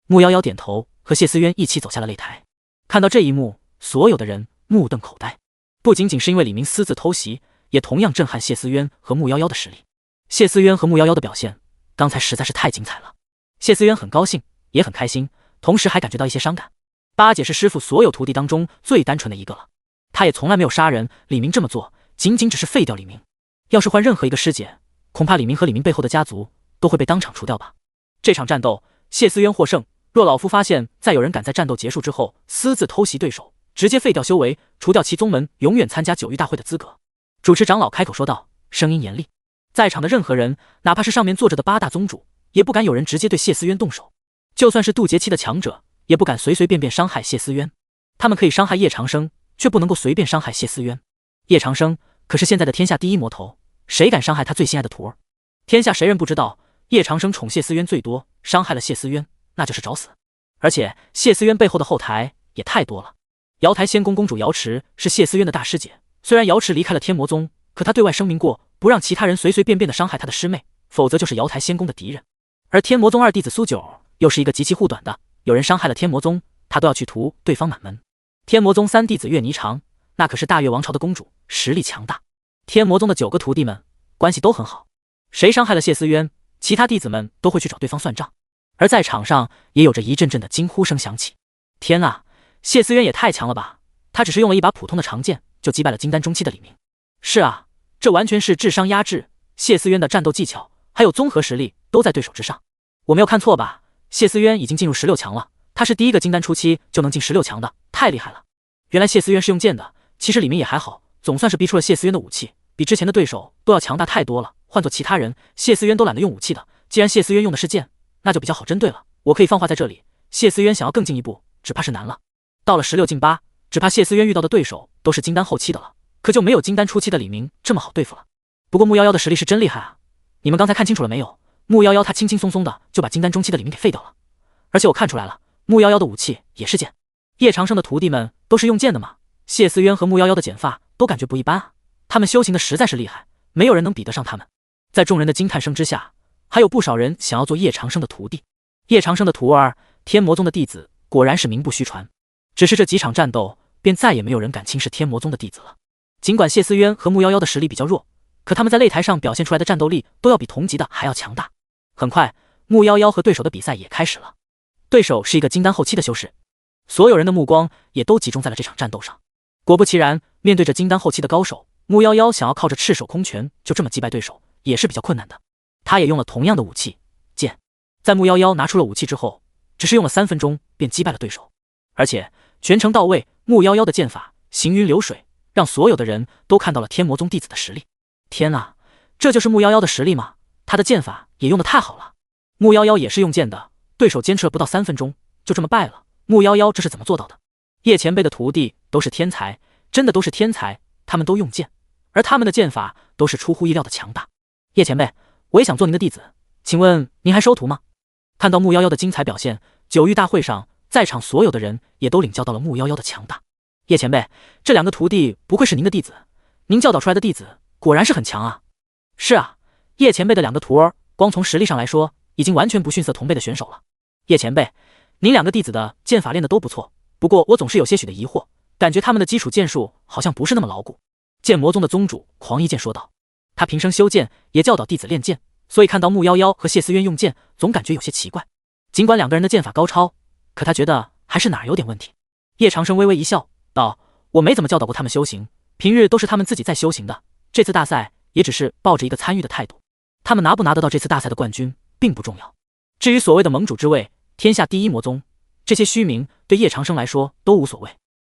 木夭夭点头，和谢思渊一起走下了擂台。看到这一幕，所有的人目瞪口呆。不仅仅是因为李明私自偷袭，也同样震撼谢思渊和木夭夭的实力。谢思渊和木夭夭的表现，刚才实在是太精彩了。谢思渊很高兴，也很开心，同时还感觉到一些伤感。八姐是师傅所有徒弟当中最单纯的一个了，她也从来没有杀人。李明这么做，仅仅只是废掉李明。要是换任何一个师姐，恐怕李明和李明背后的家族都会被当场除掉吧。这场战斗，谢思渊获胜。若老夫发现再有人敢在战斗结束之后私自偷袭对手，直接废掉修为，除掉其宗门永远参加九域大会的资格。主持长老开口说道，声音严厉。在场的任何人，哪怕是上面坐着的八大宗主，也不敢有人直接对谢思渊动手。就算是渡劫期的强者，也不敢随随便便伤害谢思渊。他们可以伤害叶长生，却不能够随便伤害谢思渊。叶长生可是现在的天下第一魔头，谁敢伤害他最心爱的徒儿？天下谁人不知道，叶长生宠谢思渊最多，伤害了谢思渊，那就是找死。而且谢思渊背后的后台也太多了。瑶台仙宫公主瑶池是谢思渊的大师姐，虽然瑶池离开了天魔宗，可她对外声明过，不让其他人随随便便的伤害她的师妹，否则就是瑶台仙宫的敌人。而天魔宗二弟子苏九又是一个极其护短的，有人伤害了天魔宗，他都要去屠对方满门。天魔宗三弟子岳霓裳，那可是大越王朝的公主，实力强大。天魔宗的9个徒弟们关系都很好，谁伤害了谢思渊，其他弟子们都会去找对方算账。而在场上也有着一阵阵的惊呼声响起。天啊，谢思渊也太强了吧，他只是用了一把普通的长剑就击败了金丹中期的李明。是啊，这完全是智商压制，谢思渊的战斗技巧还有综合实力都在对手之上。我没有看错吧？谢思渊已经进入16强了，他是第一个金丹初期就能进16强的，太厉害了。原来谢思渊是用剑的，其实李明也还好，总算是逼出了谢思渊的武器，比之前的对手都要强大太多了。换做其他人，谢思渊都懒得用武器的，既然谢思渊用的是剑，那就比较好针对了。我可以放话在这里，谢思渊想要更进一步，只怕是难了。到了16进8，只怕谢思渊遇到的对手都是金丹后期的了，可就没有金丹初期的李明这么好对付了。不过木夭夭的实力是真厉害啊，你们刚才看清楚了没有？木夭夭他轻轻松松的就把金丹中期的李明给废掉了，而且我看出来了，木夭夭的武器也是剑。叶长生的徒弟们都是用剑的嘛，谢思渊和木夭夭的剪发都感觉不一般啊，他们修行的实在是厉害，没有人能比得上他们。在众人的惊叹声之下，还有不少人想要做叶长生的徒弟。叶长生的徒儿，天魔宗的弟子，果然是名不虚传。只是这几场战斗，便再也没有人敢轻视天魔宗的弟子了。尽管谢思渊和木夭夭的实力比较弱，可他们在擂台上表现出来的战斗力都要比同级的还要强大。很快，木夭夭和对手的比赛也开始了。对手是一个金丹后期的修士，所有人的目光也都集中在了这场战斗上。果不其然，面对着金丹后期的高手，木夭夭想要靠着赤手空拳就这么击败对手，也是比较困难的。他也用了同样的武器剑，在木夭夭拿出了武器之后，只是用了3分钟便击败了对手，而且全程到位。木夭夭的剑法行云流水，让所有的人都看到了天魔宗弟子的实力。天啊，这就是木夭夭的实力吗？他的剑法也用得太好了。木夭夭也是用剑的，对手坚持了不到3分钟就这么败了。木夭夭这是怎么做到的？叶前辈的徒弟都是天才，真的都是天才，他们都用剑，而他们的剑法都是出乎意料的强大。叶前辈，我也想做您的弟子，请问您还收徒吗？看到木夭夭的精彩表现，九域大会上在场所有的人也都领教到了木夭夭的强大。叶前辈，这2个徒弟不愧是您的弟子，您教导出来的弟子果然是很强啊。是啊，叶前辈的两个徒儿，光从实力上来说，已经完全不逊色同辈的选手了。叶前辈，您两个弟子的剑法练得都不错，不过我总是有些许的疑惑，感觉他们的基础剑术好像不是那么牢固。剑魔宗的宗主狂一剑说道，他平生修剑，也教导弟子练剑，所以看到穆夭夭和谢思渊用剑，总感觉有些奇怪。尽管两个人的剑法高超，可他觉得还是哪儿有点问题。叶长生微微一笑，道：“我没怎么教导过他们修行，平日都是他们自己在修行的。这次大赛也只是抱着一个参与的态度，他们拿不拿得到这次大赛的冠军并不重要。至于所谓的盟主之位、天下第一魔宗，这些虚名对叶长生来说都无所谓，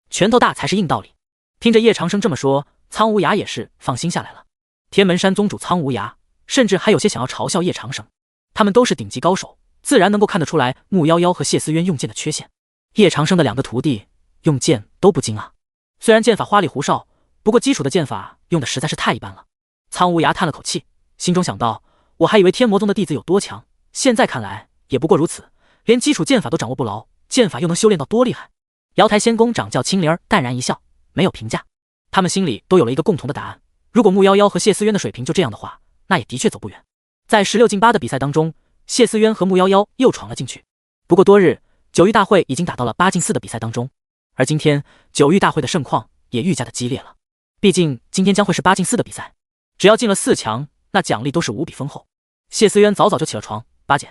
拳头大才是硬道理。”听着叶长生这么说，苍无涯也是放心下来了。天门山宗主苍无涯甚至还有些想要嘲笑叶长生，他们都是顶级高手，自然能够看得出来穆夭夭和谢思渊用剑的缺陷。叶长生的两个徒弟用剑都不精啊，虽然剑法花里胡哨，不过基础的剑法用的实在是太一般了。苍无涯叹了口气，心中想到，我还以为天魔宗的弟子有多强，现在看来也不过如此，连基础剑法都掌握不牢，剑法又能修炼到多厉害？瑶台仙宫掌教青灵儿淡然一笑，没有评价。他们心里都有了一个共同的答案，如果穆夭夭和谢思渊的水平就这样的话，那也的确走不远。在16进8的比赛当中，谢思渊和穆夭夭又闯了进去。不过多日，九域大会已经打到了8进4的比赛当中，而今天九域大会的盛况也愈加的激烈了。毕竟今天将会是8进4的比赛，只要进了4强，那奖励都是无比丰厚。谢思渊早早就起了床，八姐，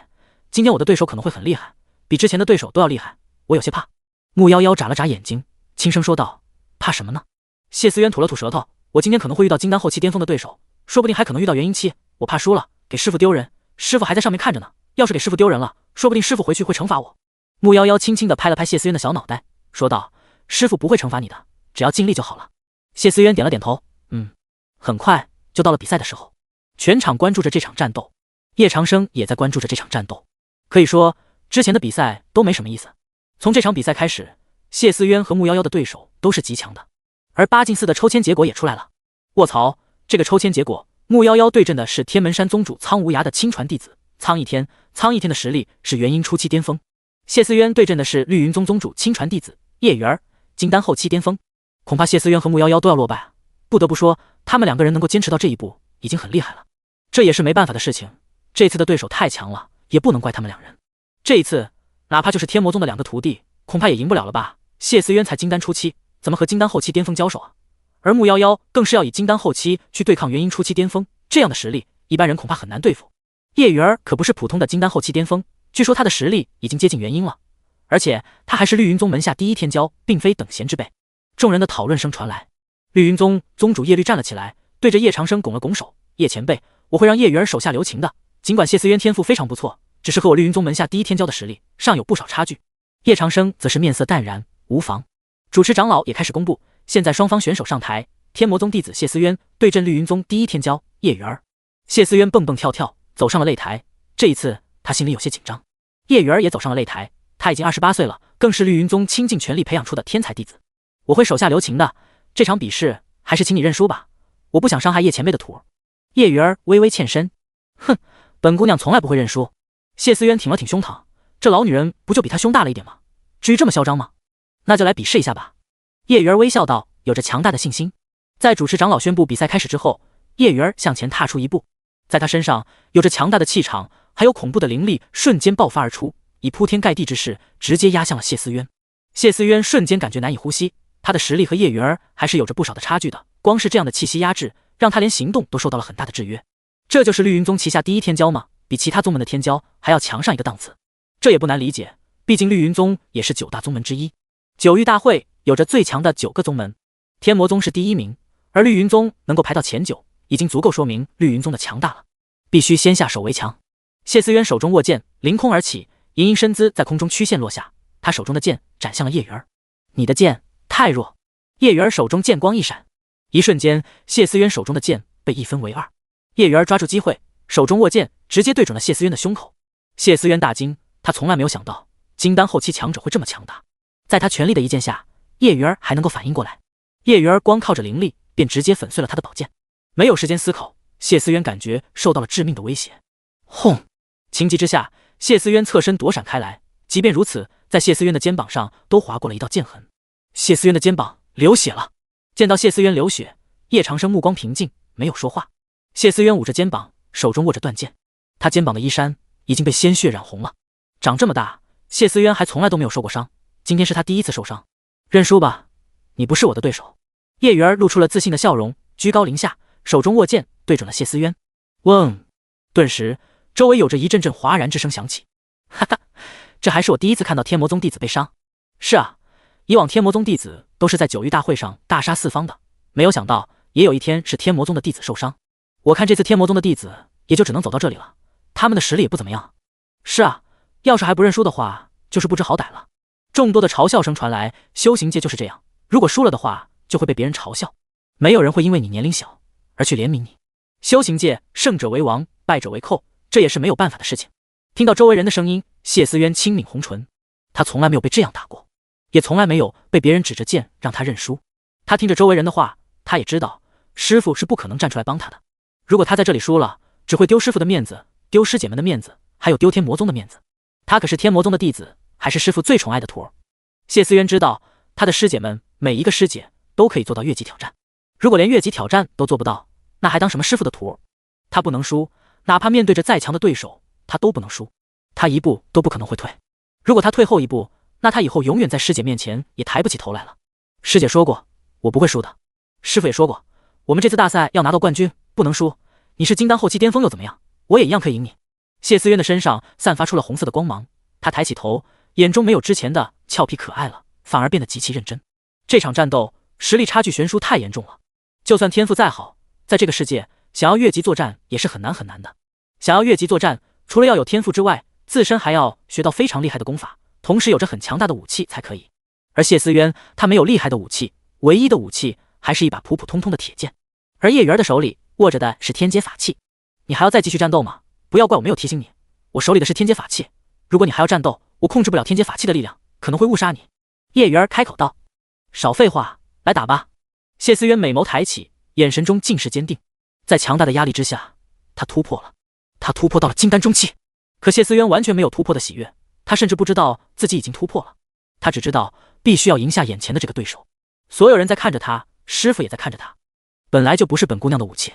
今天我的对手可能会很厉害，比之前的对手都要厉害，我有些怕。穆夭夭眨了眨眼睛，轻声说道：“怕什么呢？”谢思渊吐了吐舌头，我今天可能会遇到金丹后期巅峰的对手，说不定还可能遇到元婴期，我怕输了给师傅丢人，师傅还在上面看着呢，要是给师傅丢人了，说不定师傅回去会惩罚我。穆夭夭轻轻地拍了拍谢思渊的小脑袋，说道：“师傅不会惩罚你的，只要尽力就好了。”谢思渊点了点头，很快就到了比赛的时候，全场关注着这场战斗，叶长生也在关注着这场战斗。可以说，之前的比赛都没什么意思，从这场比赛开始，谢思渊和穆夭夭的对手都是极强的。而8进4的抽签结果也出来了，卧槽！这个抽签结果，穆夭夭对阵的是天门山宗主苍无涯的亲传弟子苍一天，苍一天的实力是元婴初期巅峰；谢思渊对阵的是绿云宗宗主亲传弟子叶元儿，金丹后期巅峰。恐怕谢思渊和穆夭夭都要落败啊！不得不说，他们两个人能够坚持到这一步，已经很厉害了。这也是没办法的事情，这次的对手太强了，也不能怪他们两人。这一次，哪怕就是天魔宗的两个徒弟，恐怕也赢不了了吧？谢思渊才金丹初期，怎么和金丹后期巅峰交手啊？而穆夭夭更是要以金丹后期去对抗元婴初期巅峰，这样的实力，一般人恐怕很难对付。叶元儿可不是普通的金丹后期巅峰，据说他的实力已经接近元婴了，而且他还是绿云宗门下第一天骄，并非等闲之辈。众人的讨论声传来，绿云宗宗主叶绿站了起来，对着叶长生拱了拱手：“叶前辈，我会让叶元儿手下留情的。尽管谢思渊天赋非常不错，只是和我绿云宗门下第一天骄的实力尚有不少差距。”叶长生则是面色淡然，无妨。主持长老也开始公布，现在双方选手上台，天魔宗弟子谢思渊对阵绿云宗第一天骄叶元儿。谢思渊蹦蹦跳跳走上了擂台，这一次他心里有些紧张。叶元儿也走上了擂台，他已经28岁了，更是绿云宗倾尽全力培养出的天才弟子。我会手下留情的，这场比试还是请你认输吧，我不想伤害叶前辈的徒。叶元儿微微欠身，哼，本姑娘从来不会认输。谢思渊挺了挺胸膛，这老女人不就比他胸大了一点吗？至于这么嚣张吗？那就来比试一下吧。叶元儿微笑道，有着强大的信心。在主持长老宣布比赛开始之后，叶元儿向前踏出一步，在他身上有着强大的气场，还有恐怖的灵力瞬间爆发而出，以铺天盖地之势直接压向了谢思渊。谢思渊瞬间感觉难以呼吸，他的实力和叶元儿还是有着不少的差距的，光是这样的气息压制，让他连行动都受到了很大的制约。这就是绿云宗旗下第一天骄吗？比其他宗门的天骄还要强上一个档次。这也不难理解，毕竟绿云宗也是9大宗门之一，九域大会有着最强的9个宗门，天魔宗是第1名，而绿云宗能够排到前9，已经足够说明绿云宗的强大了。必须先下手为强。谢思渊手中握剑凌空而起，盈盈身姿在空中曲线落下，他手中的剑斩向了叶元儿。你的剑太弱。叶元儿手中剑光一闪，一瞬间谢思渊手中的剑被一分为2。叶元儿抓住机会，手中握剑直接对准了谢思渊的胸口。谢思渊大惊，他从来没有想到金丹后期强者会这么强大。在他全力的一剑下，叶元儿还能够反应过来，叶元儿光靠着灵力便直接粉碎了他的宝剑。没有时间思考，谢思渊感觉受到了致命的威胁。轰！情急之下，谢思渊侧身躲闪开来，即便如此，在谢思渊的肩膀上都划过了一道剑痕。谢思渊的肩膀流血了。见到谢思渊流血，叶长生目光平静，没有说话。谢思渊捂着肩膀，手中握着断剑。他肩膀的衣衫已经被鲜血染红了。长这么大，谢思渊还从来都没有受过伤，今天是他第一次受伤。认输吧，你不是我的对手。叶雨儿露出了自信的笑容，居高临下，手中握剑对准了谢思渊。嗡！顿时，周围有着一阵阵哗然之声响起。哈哈，这还是我第一次看到天魔宗弟子被伤。是啊，以往天魔宗弟子都是在九域大会上大杀四方的，没有想到也有一天是天魔宗的弟子受伤。我看这次天魔宗的弟子也就只能走到这里了，他们的实力也不怎么样。是啊，要是还不认输的话，就是不知好歹了。众多的嘲笑声传来，修行界就是这样，如果输了的话，就会被别人嘲笑，没有人会因为你年龄小而去怜悯你。修行界胜者为王，败者为寇，这也是没有办法的事情。听到周围人的声音，谢思渊轻抿红唇，他从来没有被这样打过，也从来没有被别人指着剑让他认输。他听着周围人的话，他也知道师父是不可能站出来帮他的。如果他在这里输了，只会丢师父的面子，丢师姐们的面子，还有丢天魔宗的面子。他可是天魔宗的弟子，还是师父最宠爱的徒儿。谢思渊知道，他的师姐们每一个师姐都可以做到越级挑战，如果连越级挑战都做不到，那还当什么师父的徒儿？他不能输，哪怕面对着再强的对手，他都不能输。他一步都不可能会退，如果他退后一步，那他以后永远在师姐面前也抬不起头来了。师姐说过，我不会输的。师父也说过，我们这次大赛要拿到冠军，不能输。你是金丹后期巅峰又怎么样？我也一样可以赢你。谢思渊的身上散发出了红色的光芒，他抬起头，眼中没有之前的俏皮可爱了，反而变得极其认真。这场战斗实力差距悬殊太严重了，就算天赋再好，在这个世界想要越级作战也是很难很难的。想要越级作战，除了要有天赋之外，自身还要学到非常厉害的功法，同时有着很强大的武器才可以。而谢思渊他没有厉害的武器，唯一的武器还是一把普普通通的铁剑，而叶源的手里握着的是天阶法器。你还要再继续战斗吗？不要怪我没有提醒你，我手里的是天阶法器，如果你还要战斗，我控制不了天阶法器的力量，可能会误杀你。叶源开口道。少废话，来打吧。谢思渊美眸抬起，眼神中尽是坚定。在强大的压力之下，他突破了，他突破到了金丹中期。可谢思渊完全没有突破的喜悦，他甚至不知道自己已经突破了，他只知道必须要赢下眼前的这个对手。所有人在看着他，师父也在看着他，本来就不是本姑娘的武器。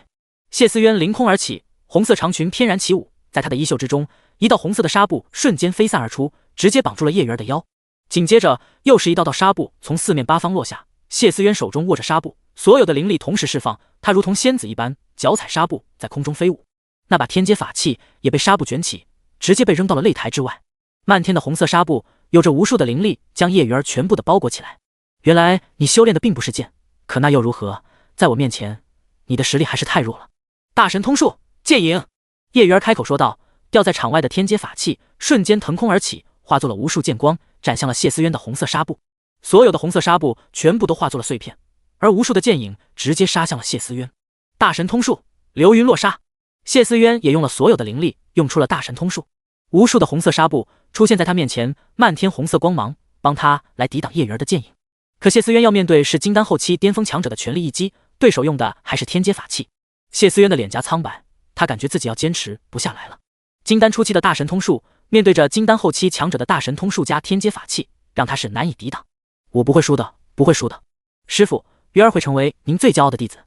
谢思渊凌空而起，红色长裙翩然起舞，在他的衣袖之中，一道红色的纱布瞬间飞散而出，直接绑住了叶源的腰。紧接着又是一道道纱布从四面八方落下，谢思渊手中握着纱布，所有的灵力同时释放，他如同仙子一般脚踩纱布在空中飞舞。那把天阶法器也被纱布卷起，直接被扔到了擂台之外。漫天的红色纱布有着无数的灵力将叶源全部的包裹起来。原来你修炼的并不是剑，可那又如何？在我面前，你的实力还是太弱了。大神通术剑影，叶源开口说道。吊在场外的天阶法器瞬间腾空而起，化作了无数剑光，斩向了谢思渊的红色纱布。所有的红色纱布全部都化作了碎片，而无数的剑影直接杀向了谢思渊。大神通术流云落沙，谢思渊也用了所有的灵力，用出了大神通术。无数的红色纱布出现在他面前，漫天红色光芒帮他来抵挡叶源的剑影。可谢思渊要面对是金丹后期巅峰强者的全力一击，对手用的还是天阶法器。谢思渊的脸颊苍白，他感觉自己要坚持不下来了。金丹初期的大神通术面对着金丹后期强者的大神通术加天阶法器，让他是难以抵挡。我不会输的，不会输的。师父，鱼儿会成为您最骄傲的弟子。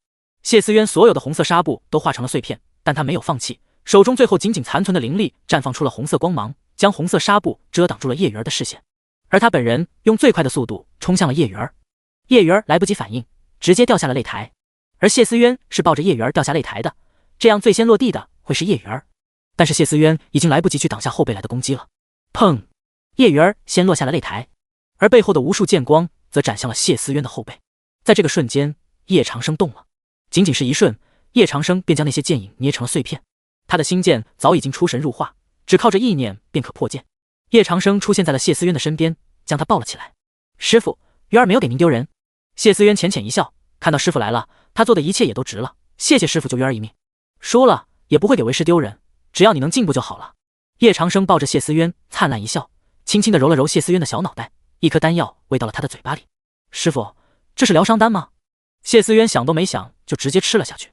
谢思渊所有的红色纱布都化成了碎片，但他没有放弃，手中最后仅仅残存的灵力绽放出了红色光芒，将红色纱布遮挡住了叶源的视线。而他本人用最快的速度冲向了叶源，叶源来不及反应，直接掉下了擂台。而谢思渊是抱着叶源掉下擂台的，这样最先落地的会是叶源。但是谢思渊已经来不及去挡下后辈来的攻击了。砰！叶源先落下了擂台，而背后的无数剑光则斩向了谢思渊的后背。在这个瞬间，叶长生动了，仅仅是一瞬，叶长生便将那些剑影捏成了碎片。他的心剑早已经出神入化，只靠着意念便可破剑。叶长生出现在了谢思渊的身边，将他抱了起来。师父，鱼儿没有给您丢人。谢思渊浅浅一笑，看到师父来了，他做的一切也都值了，谢谢师父救鱼儿一命。输了也不会给为师丢人，只要你能进步就好了。叶长生抱着谢思渊灿烂一笑，轻轻地揉了揉谢思渊的小脑袋，一颗丹药喂到了他的嘴巴里。师父，这是疗伤丹吗？谢思渊想都没想就直接吃了下去。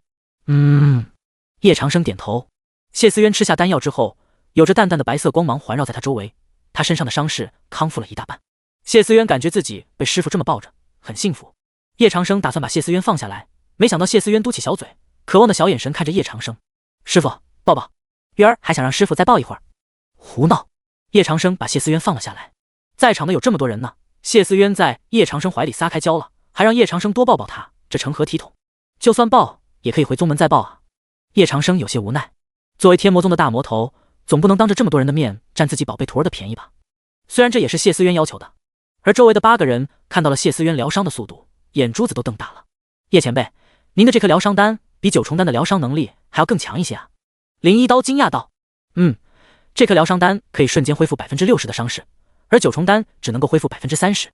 叶长生点头。谢思渊吃下丹药之后，有着淡淡的白色光芒环绕在他周围，他身上的伤势康复了一大半。谢思渊感觉自己被师父这么抱着，很幸福。叶长生打算把谢思渊放下来，没想到谢思渊嘟起小嘴，渴望的小眼神看着叶长生。师父，抱抱。鱼儿还想让师傅再抱一会儿。胡闹！叶长生把谢思渊放了下来。在场的有这么多人呢，谢思渊在叶长生怀里撒开娇了，还让叶长生多抱抱他，这成何体统？就算抱，也可以回宗门再抱啊。叶长生有些无奈，作为天魔宗的大魔头，总不能当着这么多人的面占自己宝贝徒儿的便宜吧？虽然这也是谢思渊要求的。而周围的8个人看到了谢思渊疗伤的速度，眼珠子都瞪大了。叶前辈，您的这颗疗伤丹比9重丹的疗伤能力还要更强一些啊！林一刀惊讶道：“这颗疗伤丹可以瞬间恢复60%的伤势，而9重丹只能够恢复30%。”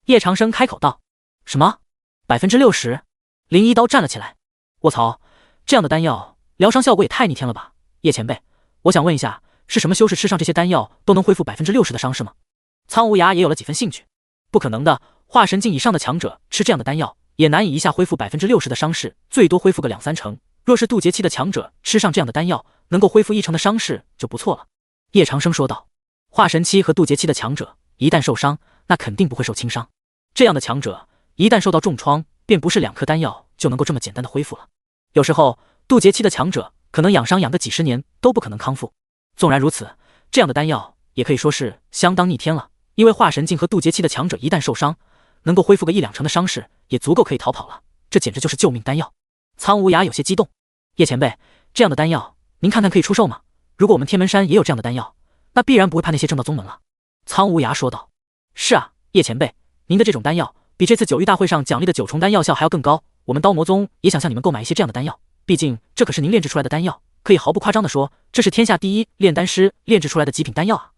叶长生开口道：“什么？60%？”林一刀站了起来：“卧槽，这样的丹药疗伤效果也太逆天了吧！叶前辈，我想问一下，是什么修士吃上这些丹药都能恢复60%的伤势吗？”苍无涯也有了几分兴趣。不可能的，化神境以上的强者吃这样的丹药，也难以一下恢复60%的伤势，最多恢复个2-3成。若是渡劫期的强者吃上这样的丹药，能够恢复1成的伤势就不错了。叶长生说道：“化神期和渡劫期的强者一旦受伤，那肯定不会受轻伤。这样的强者一旦受到重创，便不是2颗丹药就能够这么简单的恢复了。有时候渡劫期的强者可能养伤养个几十年都不可能康复。纵然如此，这样的丹药也可以说是相当逆天了。因为化神境和渡劫期的强者一旦受伤，能够恢复个1-2成的伤势，也足够可以逃跑了。这简直就是救命丹药。”苍无涯有些激动：“叶前辈，这样的丹药您看看可以出售吗？如果我们天门山也有这样的丹药，那必然不会怕那些正道宗门了。”苍无涯说道：“是啊，叶前辈，您的这种丹药比这次9域大会上奖励的9重丹药效还要更高，我们刀魔宗也想向你们购买一些这样的丹药，毕竟这可是您炼制出来的丹药，可以毫不夸张地说，这是天下第一炼丹师炼制出来的极品丹药啊。”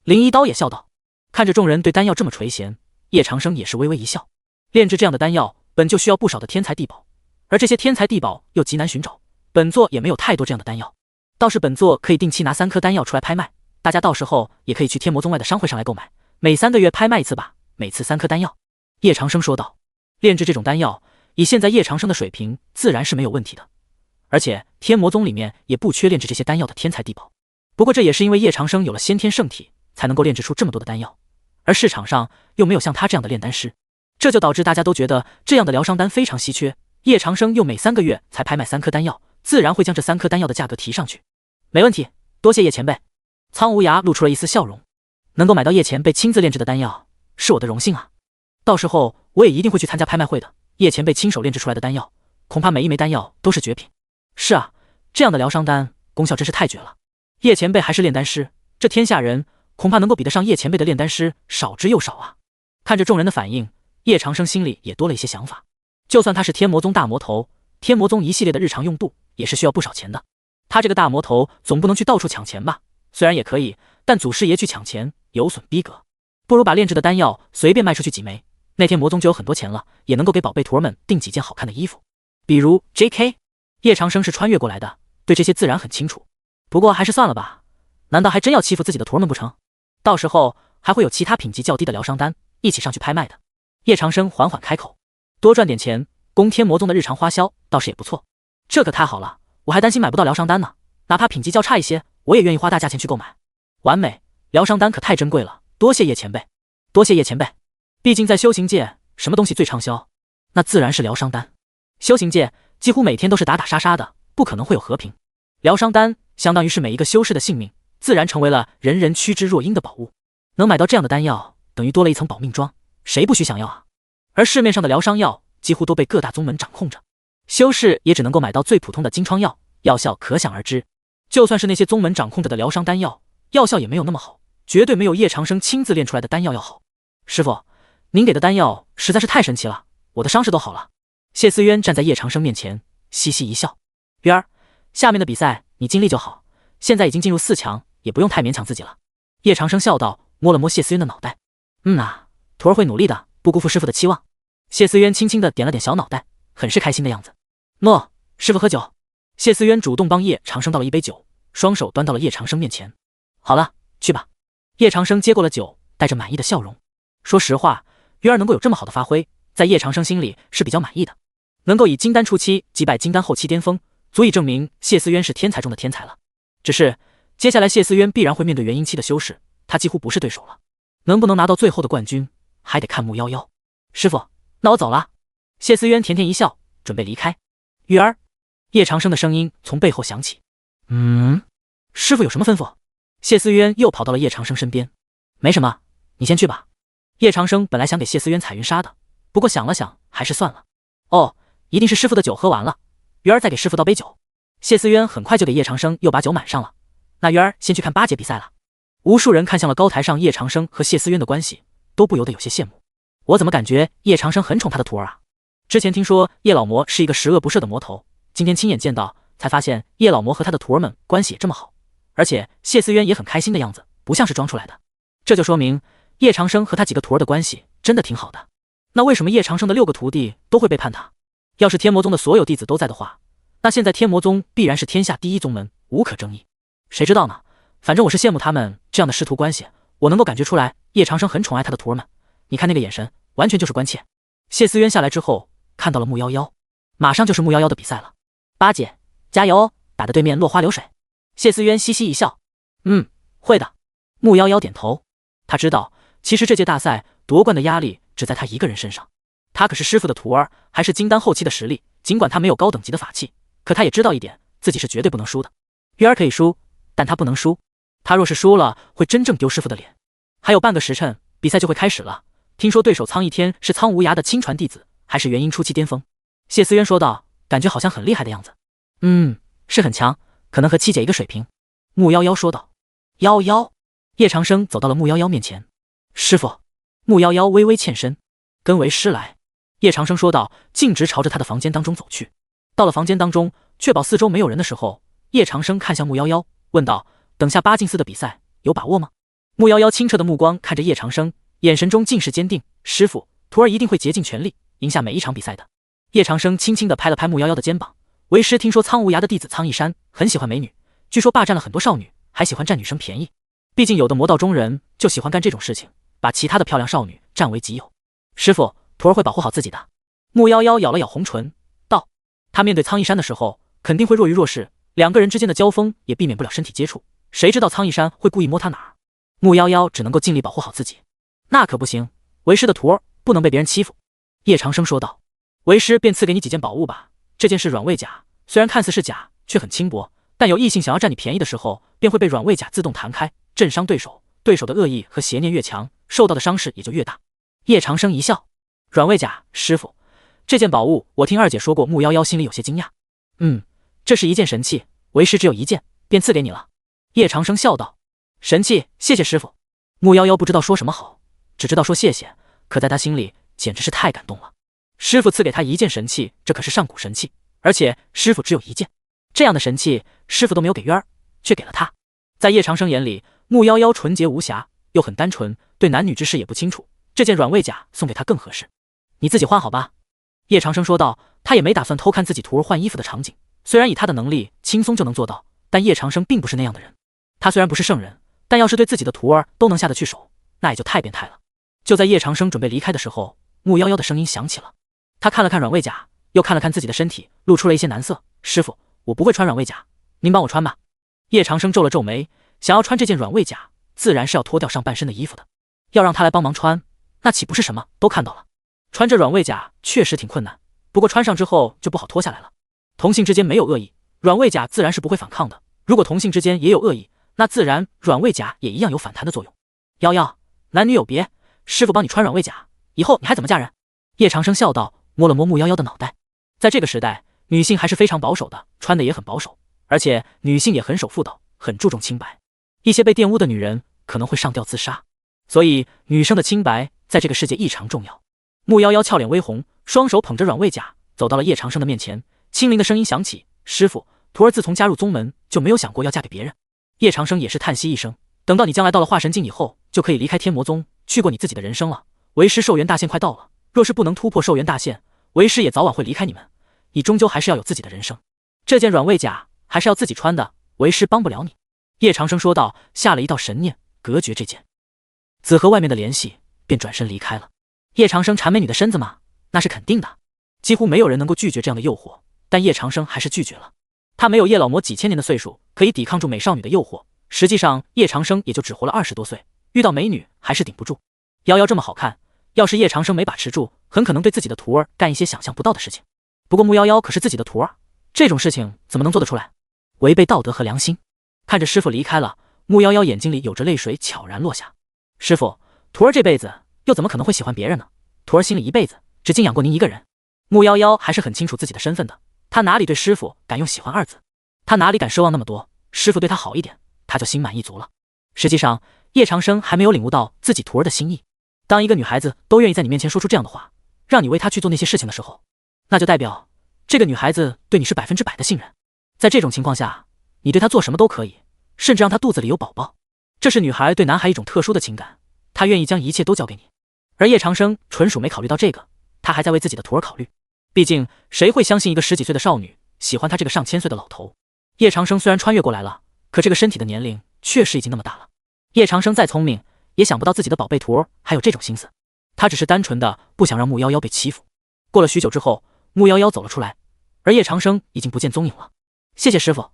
林一刀也笑道。看着众人对丹药这么垂涎，叶长生也是微微一笑。炼制这样的丹药本就需要不少的天材地宝，而这些天材地宝又极难寻找，本座也没有太多这样的丹药。倒是本座可以定期拿3颗丹药出来拍卖，大家到时候也可以去天魔宗外的商会上来购买，每3个月拍卖一次吧，每次3颗丹药。叶长生说道。炼制这种丹药，以现在叶长生的水平，自然是没有问题的。而且天魔宗里面也不缺炼制这些丹药的天材地宝。不过这也是因为叶长生有了先天圣体，才能够炼制出这么多的丹药。而市场上又没有像他这样的炼丹师，这就导致大家都觉得这样的疗伤丹非常稀缺。叶长生又每3个月才拍卖3颗丹药，自然会将这3颗丹药的价格提上去。没问题，多谢叶前辈。苍无涯露出了一丝笑容，能够买到叶前辈亲自炼制的丹药，是我的荣幸啊。到时候我也一定会去参加拍卖会的。叶前辈亲手炼制出来的丹药，恐怕每一枚丹药都是绝品。是啊，这样的疗伤丹功效真是太绝了。叶前辈还是炼丹师，这天下人恐怕能够比得上叶前辈的炼丹师少之又少啊！看着众人的反应，叶长生心里也多了一些想法。就算他是天魔宗大魔头，天魔宗一系列的日常用度也是需要不少钱的。他这个大魔头总不能去到处抢钱吧？虽然也可以，但祖师爷去抢钱有损逼格，不如把炼制的丹药随便卖出去几枚，那天魔宗就有很多钱了，也能够给宝贝徒儿们订几件好看的衣服。比如 JK， 叶长生是穿越过来的，对这些自然很清楚。不过还是算了吧，难道还真要欺负自己的徒儿们不成？到时候还会有其他品级较低的疗伤丹一起上去拍卖的。叶长生缓缓开口，多赚点钱，供天魔宗的日常花销倒是也不错。这可太好了，我还担心买不到疗伤丹呢，哪怕品级较差一些，我也愿意花大价钱去购买。完美，疗伤丹可太珍贵了，多谢叶前辈。多谢叶前辈。毕竟在修行界，什么东西最畅销？那自然是疗伤丹。修行界几乎每天都是打打杀杀的，不可能会有和平。疗伤丹相当于是每一个修士的性命，自然成为了人人趋之若鹜的宝物。能买到这样的丹药，等于多了一层保命装，谁不许想要啊？而市面上的疗伤药几乎都被各大宗门掌控着，修士也只能够买到最普通的金疮药，药效可想而知。就算是那些宗门掌控着的疗伤丹药，药效也没有那么好，绝对没有叶长生亲自炼出来的丹药要好。师傅，您给的丹药实在是太神奇了，我的伤势都好了。谢思渊站在叶长生面前，嘻嘻一笑。渊儿，下面的比赛你尽力就好，现在已经进入4强，也不用太勉强自己了。叶长生笑道，摸了摸谢思渊的脑袋。徒儿会努力的，不辜负师傅的期望。谢思渊轻轻的点了点小脑袋，很是开心的样子。诺，师傅喝酒。谢思渊主动帮叶长生倒了一杯酒，双手端到了叶长生面前。好了，去吧。叶长生接过了酒，带着满意的笑容。说实话，渊儿能够有这么好的发挥，在叶长生心里是比较满意的。能够以金丹初期击败金丹后期巅峰，足以证明谢思渊是天才中的天才了。只是接下来谢思渊必然会面对元婴期的修士，他几乎不是对手了。能不能拿到最后的冠军，还得看木夭夭。师傅，那我走了。谢思渊甜甜一笑，准备离开。玉儿，叶长生的声音从背后响起。师傅有什么吩咐？谢思渊又跑到了叶长生身边。没什么，你先去吧。叶长生本来想给谢思渊彩云纱的，不过想了想，还是算了。哦，一定是师傅的酒喝完了，鱼儿再给师傅倒杯酒。谢思渊很快就给叶长生又把酒满上了。那鱼儿先去看八节比赛了。无数人看向了高台上叶长生和谢思渊的关系，都不由得有些羡慕。我怎么感觉叶长生很宠他的徒儿啊？之前听说叶老魔是一个十恶不赦的魔头，今天亲眼见到，才发现叶老魔和他的徒儿们关系也这么好，而且谢思渊也很开心的样子，不像是装出来的。这就说明叶长生和他几个徒儿的关系真的挺好的。那为什么叶长生的6个徒弟都会背叛他？要是天魔宗的所有弟子都在的话，那现在天魔宗必然是天下第一宗门，无可争议。谁知道呢？反正我是羡慕他们这样的师徒关系，我能够感觉出来叶长生很宠爱他的徒儿们。你看那个眼神，完全就是关切。谢思渊下来之后，看到了穆夭夭，马上就是穆夭夭的比赛了。八姐，加油哦，打得对面落花流水。谢思渊嘻嘻一笑，会的。穆夭夭点头，他知道其实这届大赛夺冠的压力只在他一个人身上。他可是师傅的徒儿，还是金丹后期的实力，尽管他没有高等级的法器，可他也知道一点，自己是绝对不能输的。月儿可以输，但他不能输，他若是输了，会真正丢师傅的脸。还有半个时辰，比赛就会开始了。听说对手苍一天是苍无涯的亲传弟子，还是元婴初期巅峰。谢思渊说道，感觉好像很厉害的样子。是很强，可能和七姐一个水平。穆夭夭说道。夭夭，叶长生走到了穆夭夭面前。师傅。穆夭夭微微欠身，跟为师来。叶长生说道，径直朝着他的房间当中走去。到了房间当中，确保四周没有人的时候，叶长生看向穆夭夭，问道，等下八进四的比赛有把握吗？穆夭夭清澈的目光看着叶长生，眼神中尽是坚定。师傅，徒儿一定会竭尽全力赢下每一场比赛的。叶长生轻轻地拍了拍穆夭夭的肩膀。为师听说苍无涯的弟子苍一山很喜欢美女，据说霸占了很多少女，还喜欢占女生便宜。毕竟有的魔道中人就喜欢干这种事情，把其他的漂亮少女占为己有。师傅，徒儿会保护好自己的。穆夭夭咬了咬红唇道，他面对苍一山的时候肯定会若鱼若市，两个人之间的交锋也避免不了身体接触，谁知道苍一山会故意摸他哪儿？穆夭夭只能够尽力保护好自己。那可不行，为师的徒儿不能被别人欺负。叶长生说道，为师便赐给你几件宝物吧。这件是软猬甲，虽然看似是甲，却很轻薄，但有异性想要占你便宜的时候，便会被软猬甲自动弹开，震伤对手。对手的恶意和邪念越强，受到的伤势也就越大。叶长生一笑，软猬甲，师傅，这件宝物我听二姐说过。穆夭夭心里有些惊讶。这是一件神器，为师只有一件，便赐给你了。叶长生笑道，神器，谢谢师傅。穆夭夭不知道说什么好，只知道说谢谢，可在他心里简直是太感动了。师傅赐给他一件神器，这可是上古神器，而且师傅只有一件，这样的神器师傅都没有给渊儿，却给了他。在叶长生眼里，穆夭夭纯洁无瑕，又很单纯，对男女之事也不清楚，这件软猬甲送给他更合适。你自己换好吧。叶长生说道，他也没打算偷看自己徒儿换衣服的场景，虽然以他的能力轻松就能做到，但叶长生并不是那样的人。他虽然不是圣人，但要是对自己的徒儿都能下得去手，那也就太变态了。就在叶长生准备离开的时候，穆夭夭的声音响起了。他看了看软猬甲，又看了看自己的身体，露出了一些难色。师傅，我不会穿软猬甲，您帮我穿吧。叶长生皱了皱眉，想要穿这件软猬甲，自然是要脱掉上半身的衣服的。要让他来帮忙穿，那岂不是什么都看到了？穿着软猬甲确实挺困难，不过穿上之后就不好脱下来了。同性之间没有恶意，软猬甲自然是不会反抗的。如果同性之间也有恶意，那自然软猬甲也一样有反弹的作用。夭夭，男女有别，师傅帮你穿软猬甲，以后你还怎么嫁人？叶长生笑道，摸了摸穆夭夭的脑袋。在这个时代，女性还是非常保守的，穿的也很保守，而且女性也很守妇道，很注重清白。一些被玷污的女人可能会上吊自杀，所以女生的清白在这个世界异常重要。穆夭夭俏脸微红，双手捧着软猬甲，走到了叶长生的面前，轻灵的声音响起，师傅，徒儿自从加入宗门就没有想过要嫁给别人。叶长生也是叹息一声，等到你将来到了化神境以后，就可以离开天魔宗，去过你自己的人生了。为师寿元大限快到了，若是不能突破寿元大限，为师也早晚会离开你们，你终究还是要有自己的人生。这件软猬甲还是要自己穿的，为师帮不了你。叶长生说道，下了一道神念，隔绝这件。子和外面的联系，便转身离开了。叶长生缠美女的身子吗？那是肯定的，几乎没有人能够拒绝这样的诱惑，但叶长生还是拒绝了。他没有叶老魔几千年的岁数，可以抵抗住美少女的诱惑。实际上，叶长生也就只活了20多岁，遇到美女还是顶不住。夭夭这么好看，要是叶长生没把持住，很可能对自己的徒儿干一些想象不到的事情。不过穆夭夭可是自己的徒儿，这种事情怎么能做得出来？违背道德和良心。看着师傅离开了，穆夭夭眼睛里有着泪水悄然落下。师傅，徒儿这辈子又怎么可能会喜欢别人呢？徒儿心里一辈子只敬仰过您一个人。穆夭夭还是很清楚自己的身份的，他哪里对师傅敢用喜欢二字，他哪里敢奢望那么多，师傅对他好一点，他就心满意足了。实际上，叶长生还没有领悟到自己徒儿的心意。当一个女孩子都愿意在你面前说出这样的话，让你为她去做那些事情的时候，那就代表这个女孩子对你是100%的信任。在这种情况下，你对她做什么都可以，甚至让她肚子里有宝宝。这是女孩对男孩一种特殊的情感，她愿意将一切都交给你。而叶长生纯属没考虑到这个，他还在为自己的徒儿考虑。毕竟谁会相信一个10几岁的少女喜欢他这个上千岁的老头？叶长生虽然穿越过来了，可这个身体的年龄确实已经那么大了。叶长生再聪明，也想不到自己的宝贝徒儿还有这种心思。他只是单纯的不想让穆夭夭被欺负。过了许久之后，穆夭夭走了出来，而叶长生已经不见踪影了。谢谢师傅，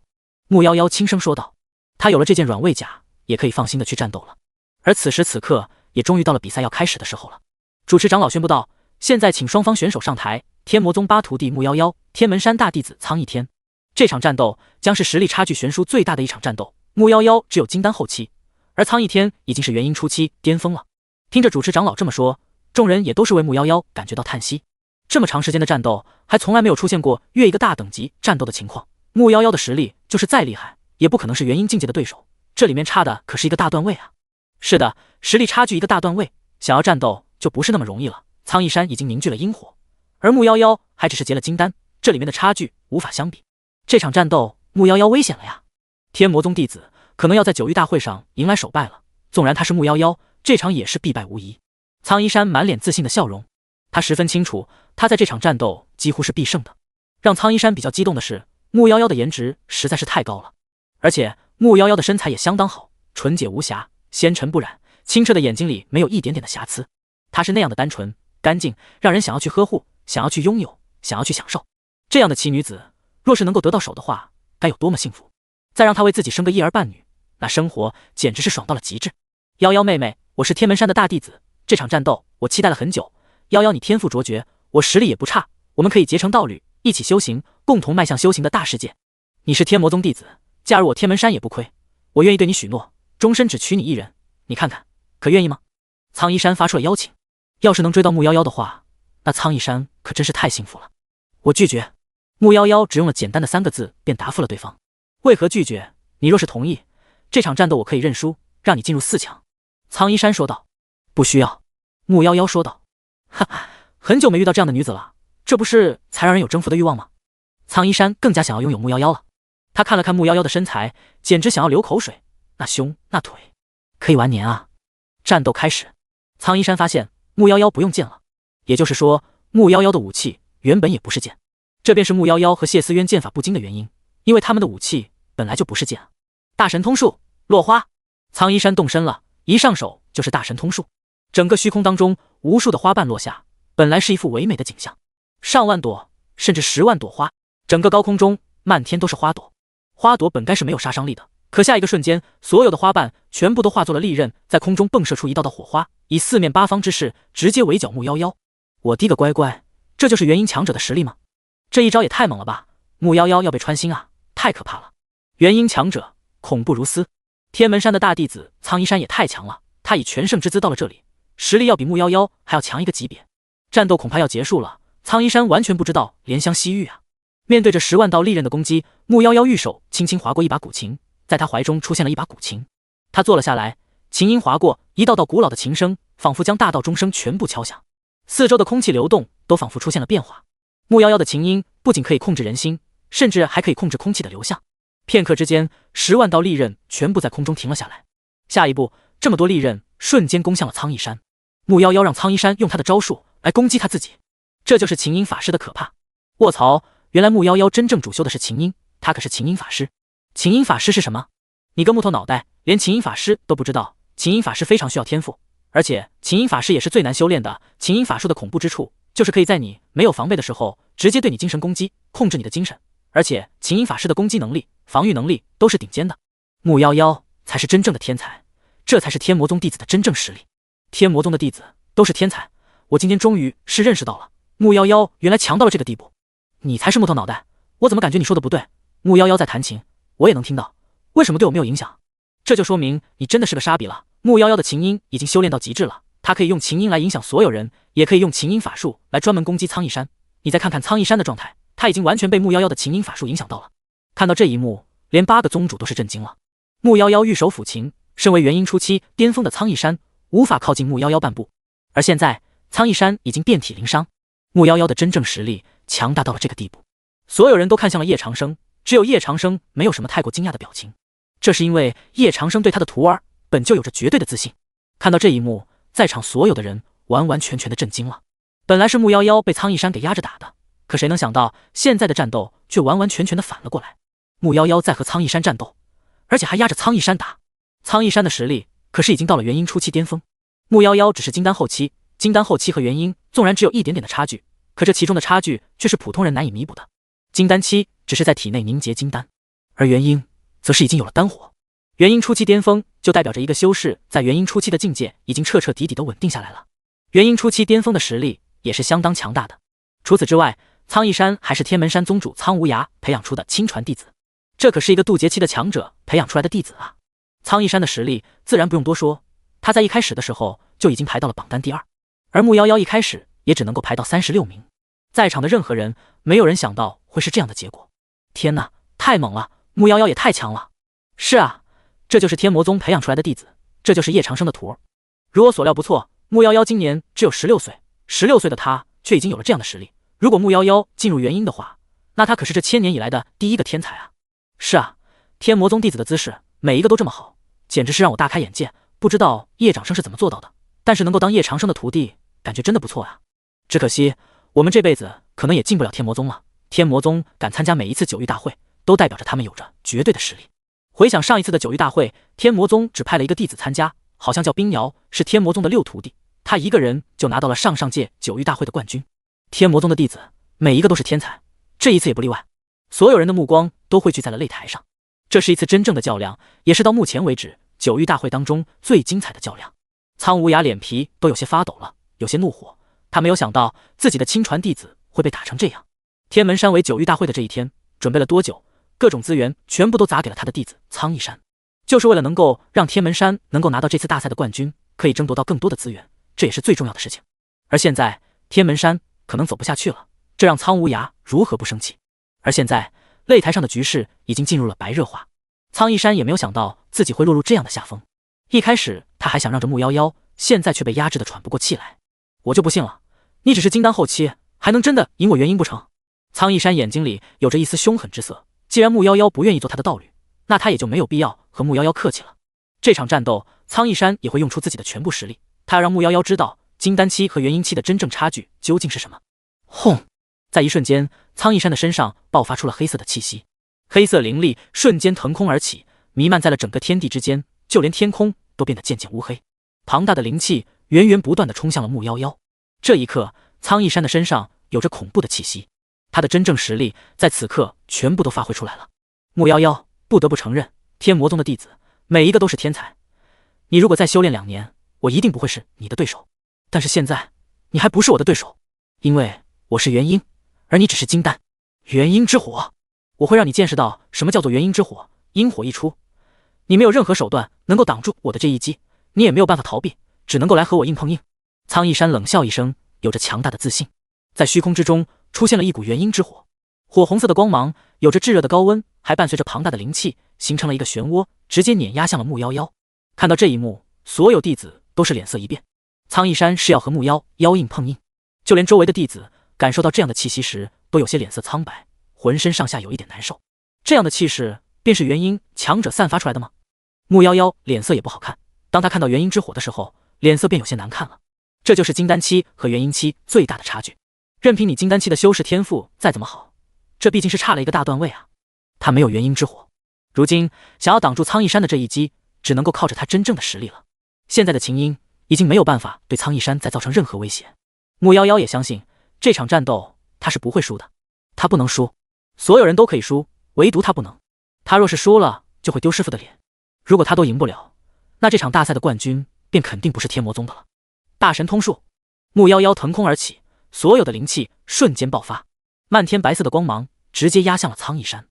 穆夭夭轻声说道。他有了这件软猬甲，也可以放心的去战斗了。而此时此刻，也终于到了比赛要开始的时候了。主持长老宣布道：现在请双方选手上台，天魔宗8徒弟穆夭夭，天门山大弟子苍一天。这场战斗将是实力差距悬殊最大的一场战斗。穆夭夭只有金丹后期，而苍一天已经是元婴初期巅峰了。听着主持长老这么说，众人也都是为穆夭夭感觉到叹息。这么长时间的战斗，还从来没有出现过越一个大等级战斗的情况。穆夭夭的实力就是再厉害，也不可能是元婴境界的对手，这里面差的可是一个大段位啊！是的，实力差距一个大段位，想要战斗就不是那么容易了。苍一山已经凝聚了阴火，而穆夭夭还只是结了金丹，这里面的差距无法相比。这场战斗，穆夭夭危险了呀！天魔宗弟子可能要在9域大会上迎来首败了。纵然他是穆夭夭，这场也是必败无疑。苍一山满脸自信的笑容，他十分清楚，他在这场战斗几乎是必胜的。让苍一山比较激动的是，穆夭夭的颜值实在是太高了，而且穆夭夭的身材也相当好，纯洁无瑕，纤尘不染，清澈的眼睛里没有一点点的瑕疵。她是那样的单纯干净，让人想要去呵护，想要去拥有，想要去享受。这样的奇女子，若是能够得到手的话，该有多么幸福！再让她为自己生个一儿半女，那生活简直是爽到了极致。夭夭妹妹，我是天门山的大弟子，这场战斗我期待了很久。夭夭你天赋卓绝，我实力也不差，我们可以结成道侣，一起修行，共同迈向修行的大世界。你是天魔宗弟子，嫁入我天门山也不亏，我愿意对你许诺，终身只娶你一人，你看看可愿意吗？苍一山发出了邀请。要是能追到穆夭夭的话，那苍一山可真是太幸福了。我拒绝。穆夭夭只用了简单的3个字便答复了对方。为何拒绝？你若是同意，这场战斗我可以认输，让你进入4强。苍一山说道。不需要。穆夭夭说道。哈哈，很久没遇到这样的女子了，这不是才让人有征服的欲望吗？苍一山更加想要拥有穆夭夭了。他看了看穆夭夭的身材，简直想要流口水，那胸那腿，可以完年啊！战斗开始。苍一山发现穆夭夭不用剑了，也就是说穆夭夭的武器原本也不是剑，这便是穆夭夭和谢思渊剑法不精的原因，因为他们的武器本来就不是剑。大神通术落花。苍一山动身了，一上手就是大神通术，整个虚空当中无数的花瓣落下，本来是一幅唯美的景象，上万朵甚至10万朵花，整个高空中漫天都是花朵。花朵本该是没有杀伤力的，可下一个瞬间，所有的花瓣全部都化作了利刃，在空中迸射出一道道火花，以4面8方之势直接围剿穆夭夭。我的个乖乖，这就是元婴强者的实力吗？这一招也太猛了吧！穆夭夭要被穿心啊，太可怕了！元婴强者恐怖如斯。天门山的大弟子苍一山也太强了，他以全胜之姿到了这里，实力要比穆夭夭还要强一个级别。战斗恐怕要结束了，苍一山完全不知道怜香惜玉啊！面对着10万道利刃的攻击，穆夭夭玉手轻轻划过一把古琴，在他怀中出现了一把古琴。他坐了下来，琴音划过，一道道古老的琴声仿佛将大道钟声全部敲响，四周的空气流动都仿佛出现了变化。穆夭夭的琴音不仅可以控制人心，甚至还可以控制空气的流向。片刻之间，10万道利刃全部在空中停了下来。下一步，这么多利刃瞬间攻向了苍一山。穆夭夭让苍一山用他的招数来攻击他自己，这就是琴音法师的可怕。卧槽，原来穆夭夭真正主修的是琴音，他可是琴音法师。琴音法师是什么？你个木头脑袋，连琴音法师都不知道。琴音法师非常需要天赋，而且琴音法师也是最难修炼的。琴音法术的恐怖之处，就是可以在你没有防备的时候，直接对你精神攻击，控制你的精神。而且琴音法师的攻击能力、防御能力都是顶尖的。穆夭夭才是真正的天才，这才是天魔宗弟子的真正实力。天魔宗的弟子都是天才，我今天终于是认识到了，穆夭夭原来强到了这个地步。你才是木头脑袋，我怎么感觉你说的不对？穆夭夭在弹琴，我也能听到，为什么对我没有影响？这就说明你真的是个沙比了。木夭夭的琴音已经修炼到极致了，他可以用琴音来影响所有人，也可以用琴音法术来专门攻击苍一山。你再看看苍一山的状态，他已经完全被木夭夭的琴音法术影响到了。看到这一幕，连8个宗主都是震惊了。木夭夭玉手抚琴，身为元婴初期巅峰的苍一山无法靠近木夭夭半步，而现在苍一山已经遍体鳞伤，木夭夭的真正实力强大到了这个地步。所有人都看向了叶长生，只有叶长生没有什么太过惊讶的表情，这是因为叶长生对他的徒儿本就有着绝对的自信。看到这一幕，在场所有的人完完全全的震惊了。本来是木夭夭被苍一山给压着打的，可谁能想到现在的战斗却完完全全的反了过来。木夭夭在和苍一山战斗，而且还压着苍一山打。苍一山的实力可是已经到了元婴初期巅峰，木夭夭只是金丹后期，金丹后期和元婴纵然只有一点点的差距，可这其中的差距却是普通人难以弥补的。金丹期只是在体内凝结金丹，而元婴则是已经有了丹火。元婴初期巅峰就代表着一个修士在元婴初期的境界已经彻彻底底的稳定下来了。元婴初期巅峰的实力也是相当强大的。除此之外，苍一山还是天门山宗主苍无涯培养出的亲传弟子，这可是一个渡劫期的强者培养出来的弟子啊。苍一山的实力自然不用多说，他在一开始的时候就已经排到了榜单第2，而木夭夭一开始也只能够排到36名。在场的任何人没有人想到会是这样的结果。天哪，太猛了，木夭夭也太强了。是啊，这就是天魔宗培养出来的弟子，这就是叶长生的徒儿。如我所料不错，木夭夭今年只有16岁，16岁的他却已经有了这样的实力。如果木夭夭进入元婴的话，那他可是这1000年以来的第一个天才啊。是啊，天魔宗弟子的姿势每一个都这么好，简直是让我大开眼界。不知道叶长生是怎么做到的，但是能够当叶长生的徒弟，感觉真的不错啊。只可惜我们这辈子可能也进不了天魔宗了。天魔宗敢参加每一次九域大会，都代表着他们有着绝对的实力。回想上一次的九域大会，天魔宗只派了一个弟子参加，好像叫冰瑶，是天魔宗的6徒弟，他一个人就拿到了上届九域大会的冠军。天魔宗的弟子每一个都是天才，这一次也不例外。所有人的目光都汇聚在了擂台上，这是一次真正的较量，也是到目前为止九域大会当中最精彩的较量。苍无涯脸皮都有些发抖了，有些怒火，他没有想到自己的亲传弟子会被打成这样。天门山为九域大会的这一天准备了多久，各种资源全部都砸给了他的弟子苍一山，就是为了能够让天门山能够拿到这次大赛的冠军，可以争夺到更多的资源，这也是最重要的事情。而现在天门山可能走不下去了，这让苍无涯如何不生气？而现在擂台上的局势已经进入了白热化，苍一山也没有想到自己会落入这样的下风。一开始他还想让着木夭夭，现在却被压制得喘不过气来。我就不信了，你只是金丹后期，还能真的赢我元婴不成？苍一山眼睛里有着一丝凶狠之色，既然木夭夭不愿意做他的道侣，那他也就没有必要和木夭夭客气了。这场战斗，苍一山也会用出自己的全部实力，他要让木夭夭知道金丹期和元婴期的真正差距究竟是什么。轰！在一瞬间，苍一山的身上爆发出了黑色的气息，黑色灵力瞬间腾空而起，弥漫在了整个天地之间，就连天空都变得渐渐乌黑。庞大的灵气源源不断地冲向了木夭夭。这一刻，苍一山的身上有着恐怖的气息，他的真正实力在此刻全部都发挥出来了。木夭夭，不得不承认，天魔宗的弟子每一个都是天才，你如果再修炼2年，我一定不会是你的对手。但是现在你还不是我的对手，因为我是元婴，而你只是金丹。元婴之火，我会让你见识到什么叫做元婴之火。阴火一出，你没有任何手段能够挡住我的这一击，你也没有办法逃避，只能够来和我硬碰硬。苍一山冷笑一声，有着强大的自信。在虚空之中出现了一股元婴之火，火红色的光芒有着炙热的高温，还伴随着庞大的灵气，形成了一个漩涡，直接碾压向了木夭夭。看到这一幕，所有弟子都是脸色一变。苍一山是要和木夭夭硬碰硬，就连周围的弟子感受到这样的气息时，都有些脸色苍白，浑身上下有一点难受。这样的气势便是元婴强者散发出来的吗？木夭夭脸色也不好看，当他看到元婴之火的时候，脸色便有些难看了。这就是金丹期和元婴期最大的差距。任凭你金丹期的修士天赋再怎么好，这毕竟是差了一个大段位啊。他没有元婴之火，如今想要挡住苍一山的这一击，只能够靠着他真正的实力了。现在的琴音已经没有办法对苍一山再造成任何威胁。木夭夭也相信这场战斗他是不会输的，他不能输。所有人都可以输，唯独他不能。他若是输了，就会丢师傅的脸。如果他都赢不了，那这场大赛的冠军便肯定不是天魔宗的了。大神通术，木夭夭腾空而起，所有的灵气瞬间爆发，漫天白色的光芒直接压向了苍一山。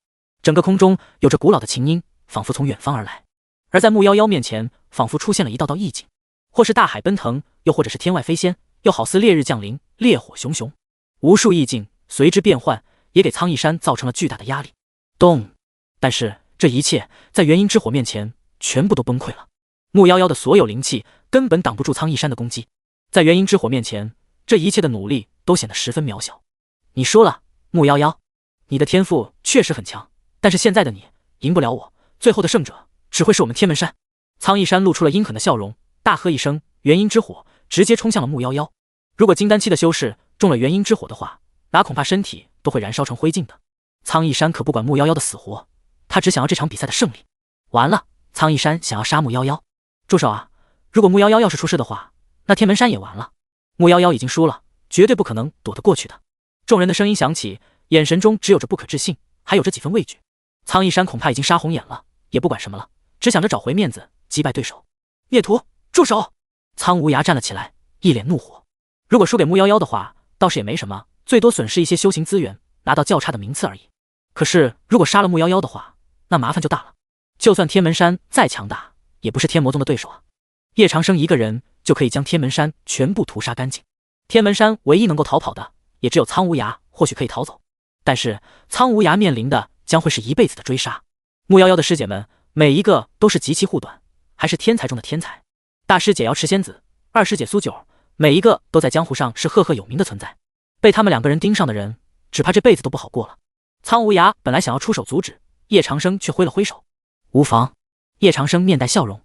整个空中有着古老的琴音，仿佛从远方而来。而在木夭夭面前，仿佛出现了一道道意境，或是大海奔腾，又或者是天外飞仙，又好似烈日降临，烈火熊熊。无数意境随之变换，也给苍一山造成了巨大的压力。咚！但是这一切在元婴之火面前全部都崩溃了。木夭夭的所有灵气根本挡不住苍一山的攻击，在元婴之火面前，这一切的努力都显得十分渺小。你输了，木夭夭，你的天赋确实很强，但是现在的你赢不了我，最后的胜者只会是我们天门山。苍一山露出了阴狠的笑容，大喝一声，元婴之火直接冲向了木夭夭。如果金丹期的修士中了元婴之火的话，那恐怕身体都会燃烧成灰烬的。苍一山可不管木夭夭的死活，他只想要这场比赛的胜利。完了，苍一山想要杀木夭夭。住手啊！如果木夭夭要是出事的话，那天门山也完了。木夭夭已经输了，绝对不可能躲得过去的。众人的声音响起，眼神中只有着不可置信，还有着几分畏惧。苍一山恐怕已经杀红眼了，也不管什么了，只想着找回面子，击败对手。孽徒，住手！苍无涯站了起来，一脸怒火。如果输给木夭夭的话，倒是也没什么，最多损失一些修行资源，拿到较差的名次而已。可是如果杀了木夭夭的话，那麻烦就大了。就算天门山再强大，也不是天魔宗的对手啊。叶长生一个人就可以将天门山全部屠杀干净。天门山唯一能够逃跑的，也只有苍无涯，或许可以逃走，但是苍无涯面临的将会是一辈子的追杀。木夭夭的师姐们每一个都是极其护短，还是天才中的天才。大师姐瑶池仙子，二师姐苏九，每一个都在江湖上是赫赫有名的存在。被他们两个人盯上的人，只怕这辈子都不好过了。苍无涯本来想要出手阻止，叶长生却挥了挥手。无妨。叶长生面带笑容。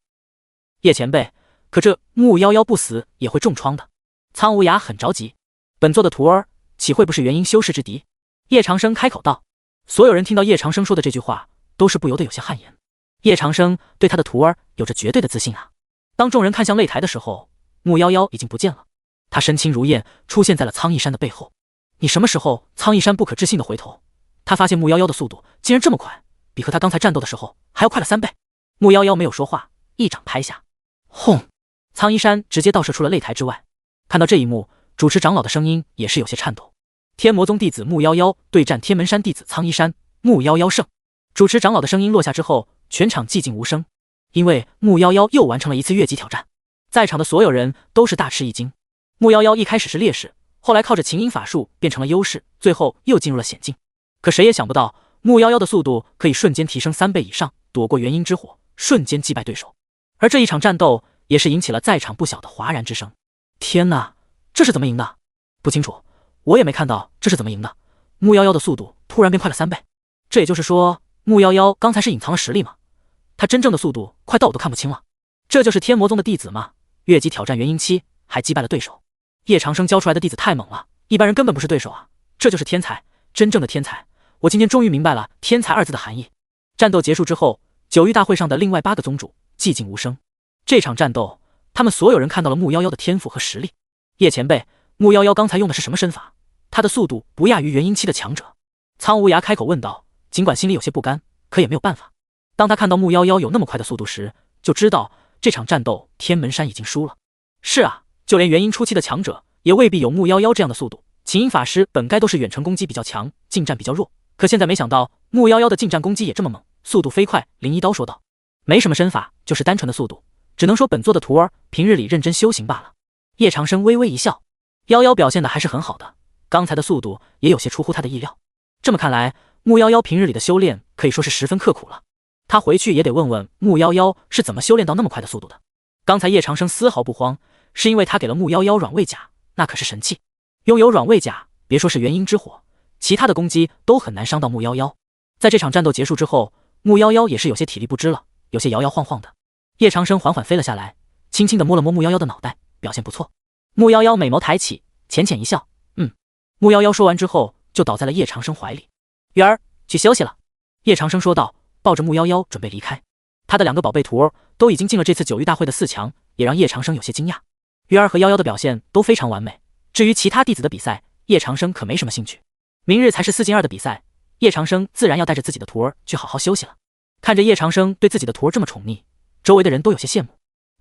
叶前辈，可这木夭夭不死也会重创的。苍无涯很着急。本座的徒儿岂会不是元婴修士之敌？叶长生开口道。所有人听到叶长生说的这句话，都是不由得有些汗颜。叶长生对他的徒儿有着绝对的自信啊。当众人看向擂台的时候，木夭夭已经不见了。他身轻如燕，出现在了苍一山的背后。你什么时候？苍一山不可置信的回头，他发现木夭夭的速度竟然这么快，比和他刚才战斗的时候还要快了3倍。木夭夭没有说话，一掌拍下，轰！苍一山直接倒射出了擂台之外。看到这一幕，主持长老的声音也是有些颤抖。天魔宗弟子木夭夭对战天门山弟子苍一山，木夭夭胜。主持长老的声音落下之后，全场寂静无声，因为木夭夭又完成了一次越级挑战。在场的所有人都是大吃一惊。木夭夭一开始是劣势，后来靠着琴音法术变成了优势，最后又进入了险境。可谁也想不到，木夭夭的速度可以瞬间提升3倍以上，躲过元婴之火，瞬间击败对手。而这一场战斗也是引起了在场不小的哗然之声。天哪，这是怎么赢的？不清楚，我也没看到这是怎么赢的。木夭夭的速度突然变快了3倍，这也就是说木夭夭刚才是隐藏了实力吗？他真正的速度快到我都看不清了。这就是天魔宗的弟子吗？越级挑战元婴期还击败了对手。叶长生教出来的弟子太猛了，一般人根本不是对手啊！这就是天才，真正的天才。我今天终于明白了天才2字的含义。战斗结束之后，九域大会上的另外8个宗主寂静无声。这场战斗，他们所有人看到了木夭夭的天赋和实力。叶前辈，木夭夭刚才用的是什么身法？他的速度不亚于元婴期的强者。苍无涯开口问道，尽管心里有些不甘，可也没有办法。当他看到木夭夭有那么快的速度时，就知道这场战斗天门山已经输了。是啊，就连元婴初期的强者也未必有木夭夭这样的速度。琴音法师本该都是远程攻击比较强，近战比较弱，可现在没想到木夭夭的近战攻击也这么猛，速度飞快。林一刀说道，没什么身法，就是单纯的速度，只能说本座的徒儿平日里认真修行罢了。叶长生微微一笑，夭夭表现的还是很好的，刚才的速度也有些出乎他的意料。这么看来，木夭夭平日里的修炼可以说是十分刻苦了。他回去也得问问木夭夭是怎么修炼到那么快的速度的。刚才叶长生丝毫不慌，是因为他给了木夭夭软胃甲，那可是神器。拥有软胃甲，别说是元婴之火，其他的攻击都很难伤到木夭夭。在这场战斗结束之后，木夭夭也是有些体力不支了，有些摇摇晃晃的。叶长生缓缓飞了下来，轻轻地摸了摸木夭夭的脑袋，表现不错。木夭夭美眸抬起，浅浅一笑，木夭夭说完之后，就倒在了叶长生怀里。月儿，去休息了。叶长生说道，抱着木夭夭准备离开。他的2个宝贝徒儿都已经进了这次九域大会的4强，也让叶长生有些惊讶。月儿和夭夭的表现都非常完美，至于其他弟子的比赛，叶长生可没什么兴趣。明日才是4进2的比赛，叶长生自然要带着自己的徒儿去好好休息了。看着叶长生对自己的徒儿这么宠溺，周围的人都有些羡慕。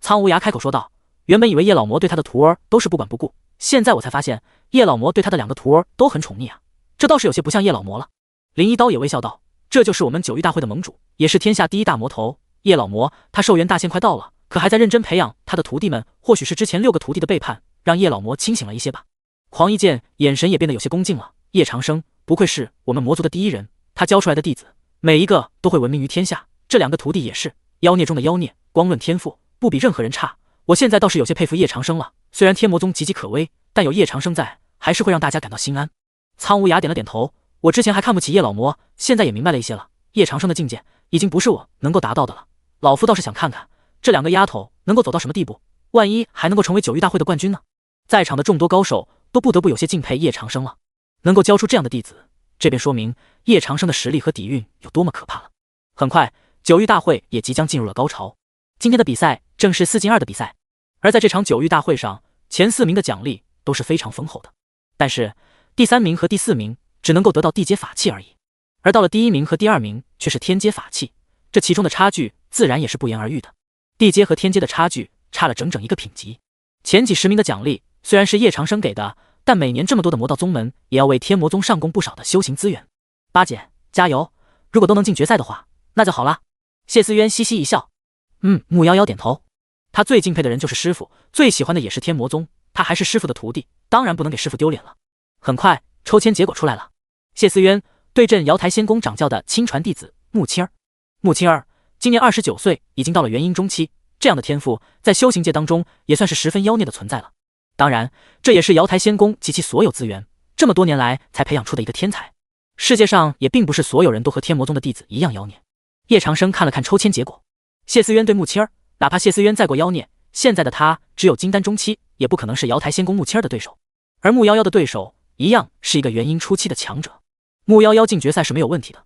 苍无涯开口说道，原本以为叶老魔对他的徒儿都是不管不顾，现在我才发现叶老魔对他的2个徒儿都很宠溺啊，这倒是有些不像叶老魔了。林一刀也微笑道，这就是我们九域大会的盟主，也是天下第一大魔头叶老魔。他寿元大限快到了，可还在认真培养他的徒弟们。或许是之前6个徒弟的背叛，让叶老魔清醒了一些吧。狂一剑眼神也变得有些恭敬了。叶长生不愧是我们魔族的第一人，他教出来的弟子每一个都会闻名于天下。这2个徒弟也是妖孽中的妖孽，光论天赋不比任何人差。我现在倒是有些佩服叶长生了。虽然天魔宗岌岌可危，但有叶长生在，还是会让大家感到心安。苍无涯点了点头，我之前还看不起叶老魔，现在也明白了一些了。叶长生的境界已经不是我能够达到的了。老夫倒是想看看这2个丫头能够走到什么地步，万一还能够成为九域大会的冠军呢？在场的众多高手都不得不有些敬佩叶长生了。能够教出这样的弟子，这便说明叶长生的实力和底蕴有多么可怕了。很快，九域大会也即将进入了高潮。今天的比赛正是4进2的比赛，而在这场九域大会上，前4名的奖励都是非常丰厚的，但是第3名和第4名只能够得到地阶法器而已，而到了第1名和第2名却是天阶法器，这其中的差距自然也是不言而喻的。地阶和天阶的差距差了整整1个品级。前几10名的奖励虽然是叶长生给的，但每年这么多的魔道宗门也要为天魔宗上供不少的修行资源。八姐加油，如果都能进决赛的话那就好了。谢思渊嘻嘻一笑，木妖妖点头。他最敬佩的人就是师傅，最喜欢的也是天魔宗，他还是师傅的徒弟，当然不能给师傅丢脸了。很快抽签结果出来了，谢思渊对阵瑶台仙宫掌教的亲传弟子穆青儿。穆青儿今年29岁，已经到了元婴中期，这样的天赋在修行界当中也算是十分妖孽的存在了。当然，这也是瑶台仙宫及其所有资源这么多年来才培养出的一个天才。世界上也并不是所有人都和天魔宗的弟子一样妖孽。叶长生看了看抽签结果，谢思渊对穆青儿，哪怕谢思渊再过妖孽，现在的他只有金丹中期，也不可能是瑶台仙宫穆青儿的对手。而穆妖妖的对手一样是一个元婴初期的强者，穆妖妖进决赛是没有问题的，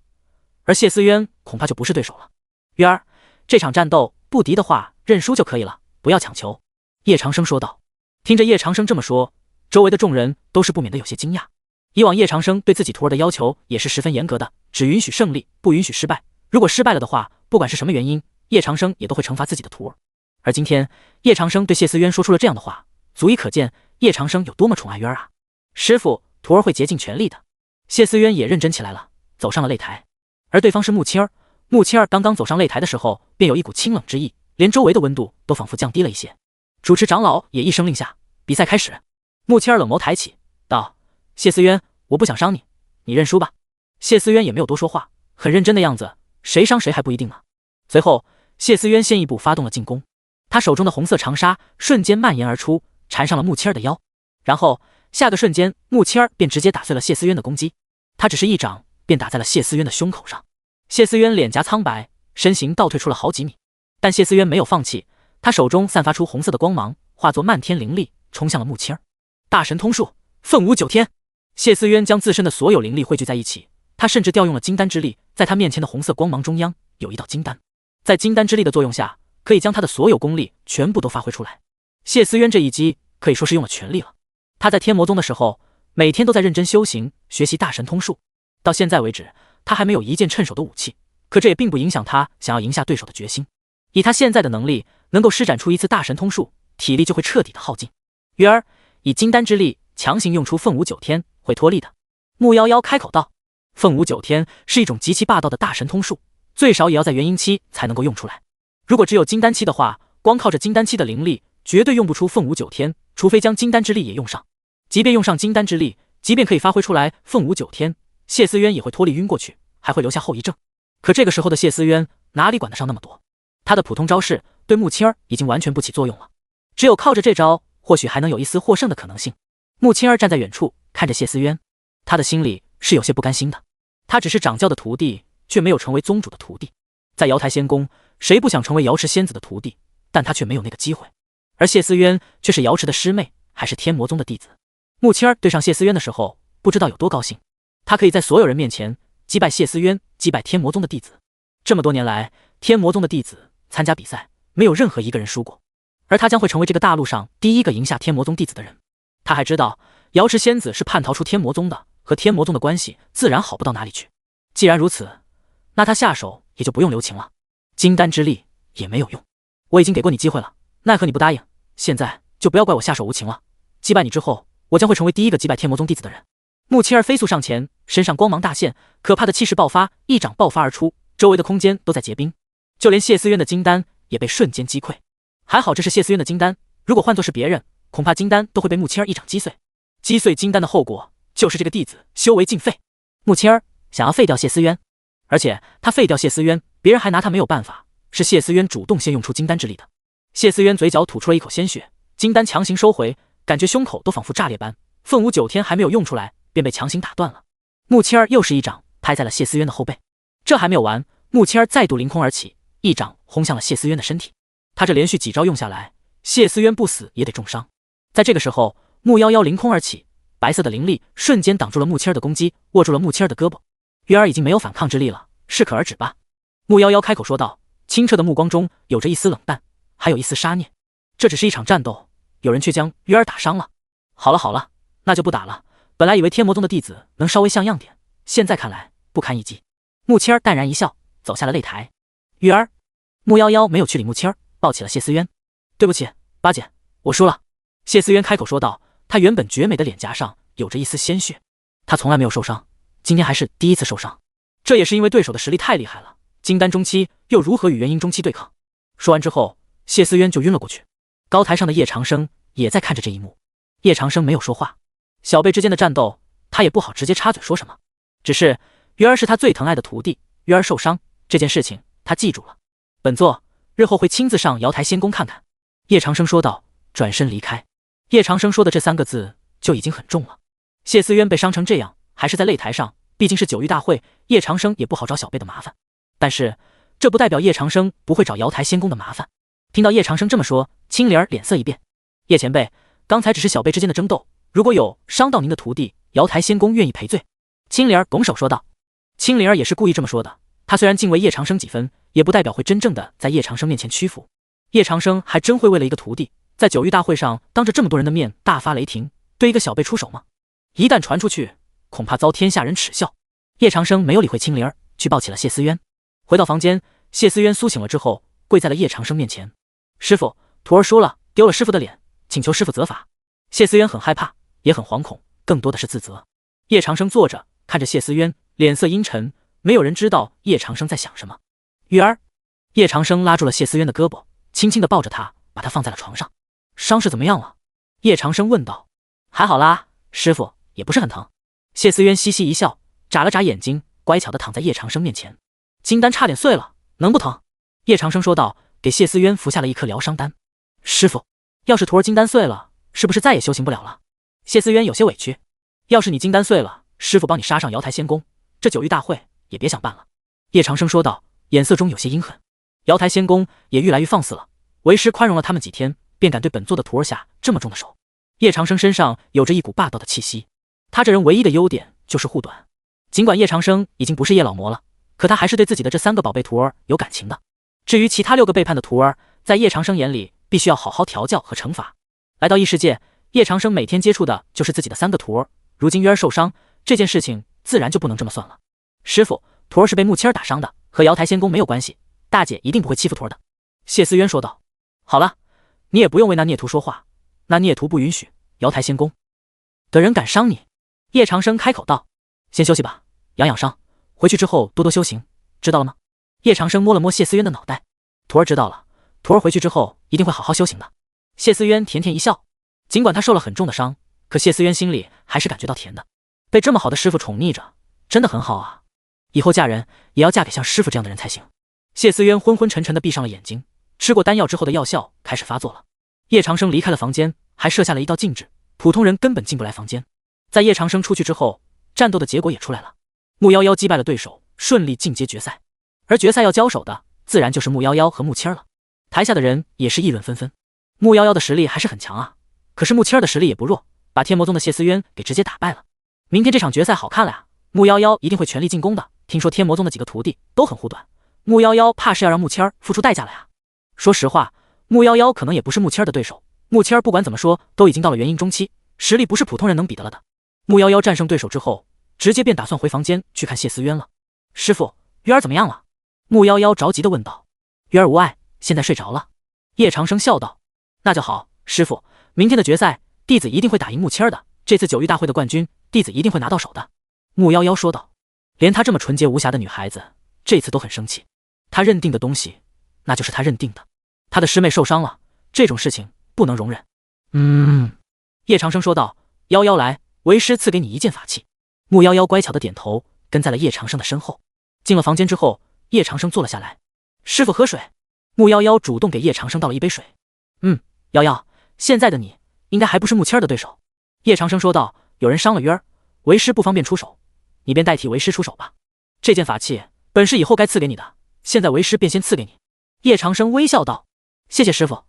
而谢思渊恐怕就不是对手了。渊儿，这场战斗不敌的话认输就可以了，不要强求。叶长生说道。听着叶长生这么说，周围的众人都是不免的有些惊讶。以往叶长生对自己徒儿的要求也是十分严格的，只允许胜利，不允许失败。如果失败了的话，不管是什么原因，叶长生也都会惩罚自己的徒儿。而今天叶长生对谢思渊说出了这样的话，足以可见叶长生有多么宠爱渊儿啊。师父，徒儿会竭尽全力的。谢思渊也认真起来了，走上了擂台。而对方是穆青儿，穆青儿刚刚走上擂台的时候，便有一股清冷之意，连周围的温度都仿佛降低了一些。主持长老也一声令下，比赛开始。穆青儿冷眸抬起，道：谢思渊，我不想伤你，你认输吧。谢思渊也没有多说话，很认真的样子，谁伤谁还不一定呢。随后谢思渊先一步发动了进攻，他手中的红色长沙瞬间蔓延而出，缠上了穆青儿的腰，然后下个瞬间穆青儿便直接打碎了谢思渊的攻击，他只是一掌便打在了谢思渊的胸口上。谢思渊脸颊苍白，身形倒退出了好几米，但谢思渊没有放弃，他手中散发出红色的光芒，化作漫天灵力冲向了穆青儿。大神通术凤舞九天。谢思渊将自身的所有灵力汇聚在一起，他甚至调用了金丹之力，在他面前的红色光芒中央有一道金丹，在金丹之力的作用下，可以将他的所有功力全部都发挥出来。谢思渊这一击可以说是用了全力了。他在天魔宗的时候，每天都在认真修行，学习大神通术，到现在为止，他还没有一件趁手的武器，可这也并不影响他想要赢下对手的决心。以他现在的能力，能够施展出一次大神通术，体力就会彻底的耗尽。月儿，以金丹之力强行用出凤舞九天会脱力的。穆妖妖开口道。凤舞九天是一种极其霸道的大神通术，最少也要在元婴期才能够用出来。如果只有金丹期的话，光靠着金丹期的灵力，绝对用不出凤舞九天，除非将金丹之力也用上。即便用上金丹之力，即便可以发挥出来凤舞九天，谢思渊也会脱力晕过去，还会留下后遗症。可这个时候的谢思渊哪里管得上那么多，他的普通招式对穆青儿已经完全不起作用了，只有靠着这招，或许还能有一丝获胜的可能性。穆青儿站在远处看着谢思渊，他的心里是有些不甘心的。他只是掌教的徒弟，却没有成为宗主的徒弟。在瑶台仙宫，谁不想成为瑶池仙子的徒弟，但他却没有那个机会。而谢思渊却是瑶池的师妹，还是天魔宗的弟子。穆青儿对上谢思渊的时候，不知道有多高兴。他可以在所有人面前击败谢思渊，击败天魔宗的弟子。这么多年来，天魔宗的弟子参加比赛，没有任何一个人输过，而他将会成为这个大陆上第一个赢下天魔宗弟子的人。他还知道瑶池仙子是叛逃出天魔宗的，和天魔宗的关系自然好不到哪里去。既然如此，那他下手也就不用留情了。金丹之力也没有用，我已经给过你机会了，奈何你不答应，现在就不要怪我下手无情了。击败你之后，我将会成为第一个击败天魔宗弟子的人。穆七儿飞速上前，身上光芒大现，可怕的气势爆发，一掌爆发而出，周围的空间都在结冰，就连谢思渊的金丹也被瞬间击溃。还好这是谢思渊的金丹，如果换作是别人，恐怕金丹都会被穆七儿一掌击碎。击碎金丹的后果就是这个弟子修为尽废。穆七儿想要废掉谢思渊，而且他废掉谢思渊，别人还拿他没有办法，是谢思渊主动先用出金丹之力的。谢思渊嘴角吐出了一口鲜血，金丹强行收回，感觉胸口都仿佛炸裂般，凤舞9天还没有用出来，便被强行打断了。穆七儿又是一掌拍在了谢思渊的后背，这还没有完，穆七儿再度凌空而起，一掌轰向了谢思渊的身体。他这连续几招用下来，谢思渊不死也得重伤。在这个时候，穆夭夭凌空而起，白色的灵力瞬间挡住了穆七儿的攻击，握住了穆七儿的胳膊。月儿已经没有反抗之力了，适可而止吧。穆夭夭开口说道，清澈的目光中有着一丝冷淡，还有一丝杀念。这只是一场战斗，有人却将月儿打伤了。好了好了，那就不打了。本来以为天魔宗的弟子能稍微像样点，现在看来不堪一击。穆七儿淡然一笑，走下了擂台。月儿，穆夭夭没有去理穆七儿，抱起了谢思渊。对不起，八姐，我输了。谢思渊开口说道，他原本绝美的脸颊上有着一丝鲜血。他从来没有受伤，今天还是第一次受伤。这也是因为对手的实力太厉害了，金丹中期又如何与元婴中期对抗？说完之后，谢思渊就晕了过去。高台上的叶长生也在看着这一幕。叶长生没有说话，小辈之间的战斗，他也不好直接插嘴说什么。只是月儿是他最疼爱的徒弟，月儿受伤这件事情他记住了，本座日后会亲自上瑶台仙宫看看。叶长生说道，转身离开。叶长生说的这3个字就已经很重了。谢思渊被伤成这样，还是在擂台上，毕竟是9域大会，叶长生也不好找小辈的麻烦。但是这不代表叶长生不会找瑶台仙宫的麻烦。听到叶长生这么说，青灵儿脸色一变。叶前辈，刚才只是小辈之间的争斗，如果有伤到您的徒弟，瑶台仙宫愿意赔罪。青灵儿拱手说道。青灵儿也是故意这么说的，他虽然敬畏叶长生几分，也不代表会真正的在叶长生面前屈服。叶长生还真会为了一个徒弟，在9域大会上当着这么多人的面大发雷霆，对一个小辈出手吗？一旦传出去，恐怕遭天下人耻笑。叶长生没有理会青灵儿，去抱起了谢思渊。回到房间，谢思渊苏醒了之后，跪在了叶长生面前。师父，徒儿输了，丢了师父的脸，请求师父责罚。谢思渊很害怕，也很惶恐，更多的是自责。叶长生坐着看着谢思渊，脸色阴沉，没有人知道叶长生在想什么。月儿，叶长生拉住了谢思渊的胳膊，轻轻地抱着他，把他放在了床上。伤势怎么样了？叶长生问道。还好啦，师父，也不是很疼。谢思渊嘻嘻一笑，眨了眨眼睛，乖巧地躺在叶长生面前。金丹差点碎了，能不疼？叶长生说道，给谢思渊服下了一颗疗伤丹。师父，要是徒儿金丹碎了，是不是再也修行不了了？谢思渊有些委屈。要是你金丹碎了，师父帮你杀上瑶台仙宫，这9域大会也别想办了。叶长生说道，眼色中有些阴狠。瑶台仙宫也愈来愈放肆了，为师宽容了他们几天，便敢对本座的徒儿下这么重的手。叶长生身上有着一股霸道的气息，他这人唯一的优点就是护短。尽管叶长生已经不是叶老魔了，可他还是对自己的这3个宝贝徒儿有感情的。至于其他6个背叛的徒儿，在叶长生眼里必须要好好调教和惩罚。来到异世界，叶长生每天接触的就是自己的3个徒儿，如今月儿受伤，这件事情自然就不能这么算了。师父，徒儿是被穆七儿打伤的，和瑶台仙宫没有关系，大姐一定不会欺负徒儿的。谢思渊说道。好了，你也不用为那孽徒说话，那孽徒不允许瑶台仙宫的人敢伤你。叶长生开口道。先休息吧，养养伤，回去之后多多修行，知道了吗？叶长生摸了摸谢思渊的脑袋。徒儿知道了，徒儿回去之后一定会好好修行的。谢思渊甜甜一笑，尽管他受了很重的伤，可谢思渊心里还是感觉到甜的。被这么好的师傅宠溺着，真的很好啊，以后嫁人也要嫁给像师傅这样的人才行。谢思渊昏昏沉沉地闭上了眼睛，吃过丹药之后的药效开始发作了。叶长生离开了房间，还设下了一道禁制，普通人根本进不来房间。在叶长生出去之后，战斗的结果也出来了，穆夭夭击败了对手，顺利进阶决赛。而决赛要交手的自然就是穆夭夭和穆七儿了。台下的人也是议论纷纷。穆夭夭的实力还是很强啊，可是穆七儿的实力也不弱，把天魔宗的谢思渊给直接打败了。明天这场决赛好看了呀，穆夭夭一定会全力进攻的。听说天魔宗的几个徒弟都很护短，穆夭夭怕是要让穆七儿付出代价了呀。说实话，穆夭夭可能也不是穆七儿的对手，穆七儿不管怎么说都已经到了元婴中期，实力不是普通人能比得了的。穆夭夭战胜对手之后，直接便打算回房间去看谢思渊了。师父，月儿怎么样了？穆夭夭着急地问道。月儿无碍，现在睡着了。叶长生笑道。那就好，师父，明天的决赛弟子一定会打赢穆七儿的，这次9域大会的冠军弟子一定会拿到手的。木夭夭说道。连她这么纯洁无瑕的女孩子，这次都很生气。她认定的东西，那就是她认定的。她的师妹受伤了，这种事情不能容忍。叶长生说道。夭夭来，为师赐给你一件法器。木夭夭乖巧的点头，跟在了叶长生的身后。进了房间之后，叶长生坐了下来。师傅喝水。木夭夭主动给叶长生倒了一杯水。夭夭，现在的你应该还不是木青儿的对手。叶长生说道。有人伤了渊儿，为师不方便出手，你便代替为师出手吧。这件法器本是以后该赐给你的，现在为师便先赐给你。叶长生微笑道。谢谢师傅。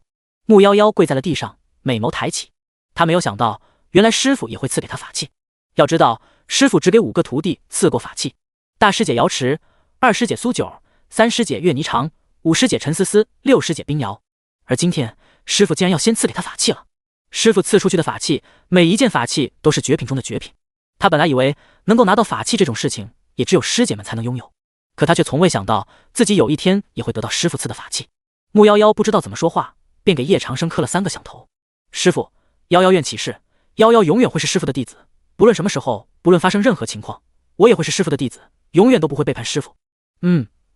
木夭夭跪在了地上，美眸抬起。他没有想到，原来师傅也会赐给他法器。要知道，师傅只给5个徒弟赐过法器：大师姐瑶池，二师姐苏九，三师姐月霓裳，五师姐陈思思，六师姐冰瑶。而今天师傅竟然要先赐给他法器了。师傅赐出去的法器，每一件法器都是绝品中的绝品。他本来以为能够拿到法器这种事情，也只有师姐们才能拥有，可他却从未想到自己有一天也会得到师傅赐的法器。木夭夭不知道怎么说话，便给叶长生磕了3个响头。师傅，夭夭愿起誓，夭夭永远会是师傅的弟子，不论什么时候，不论发生任何情况，我也会是师傅的弟子，永远都不会背叛师傅。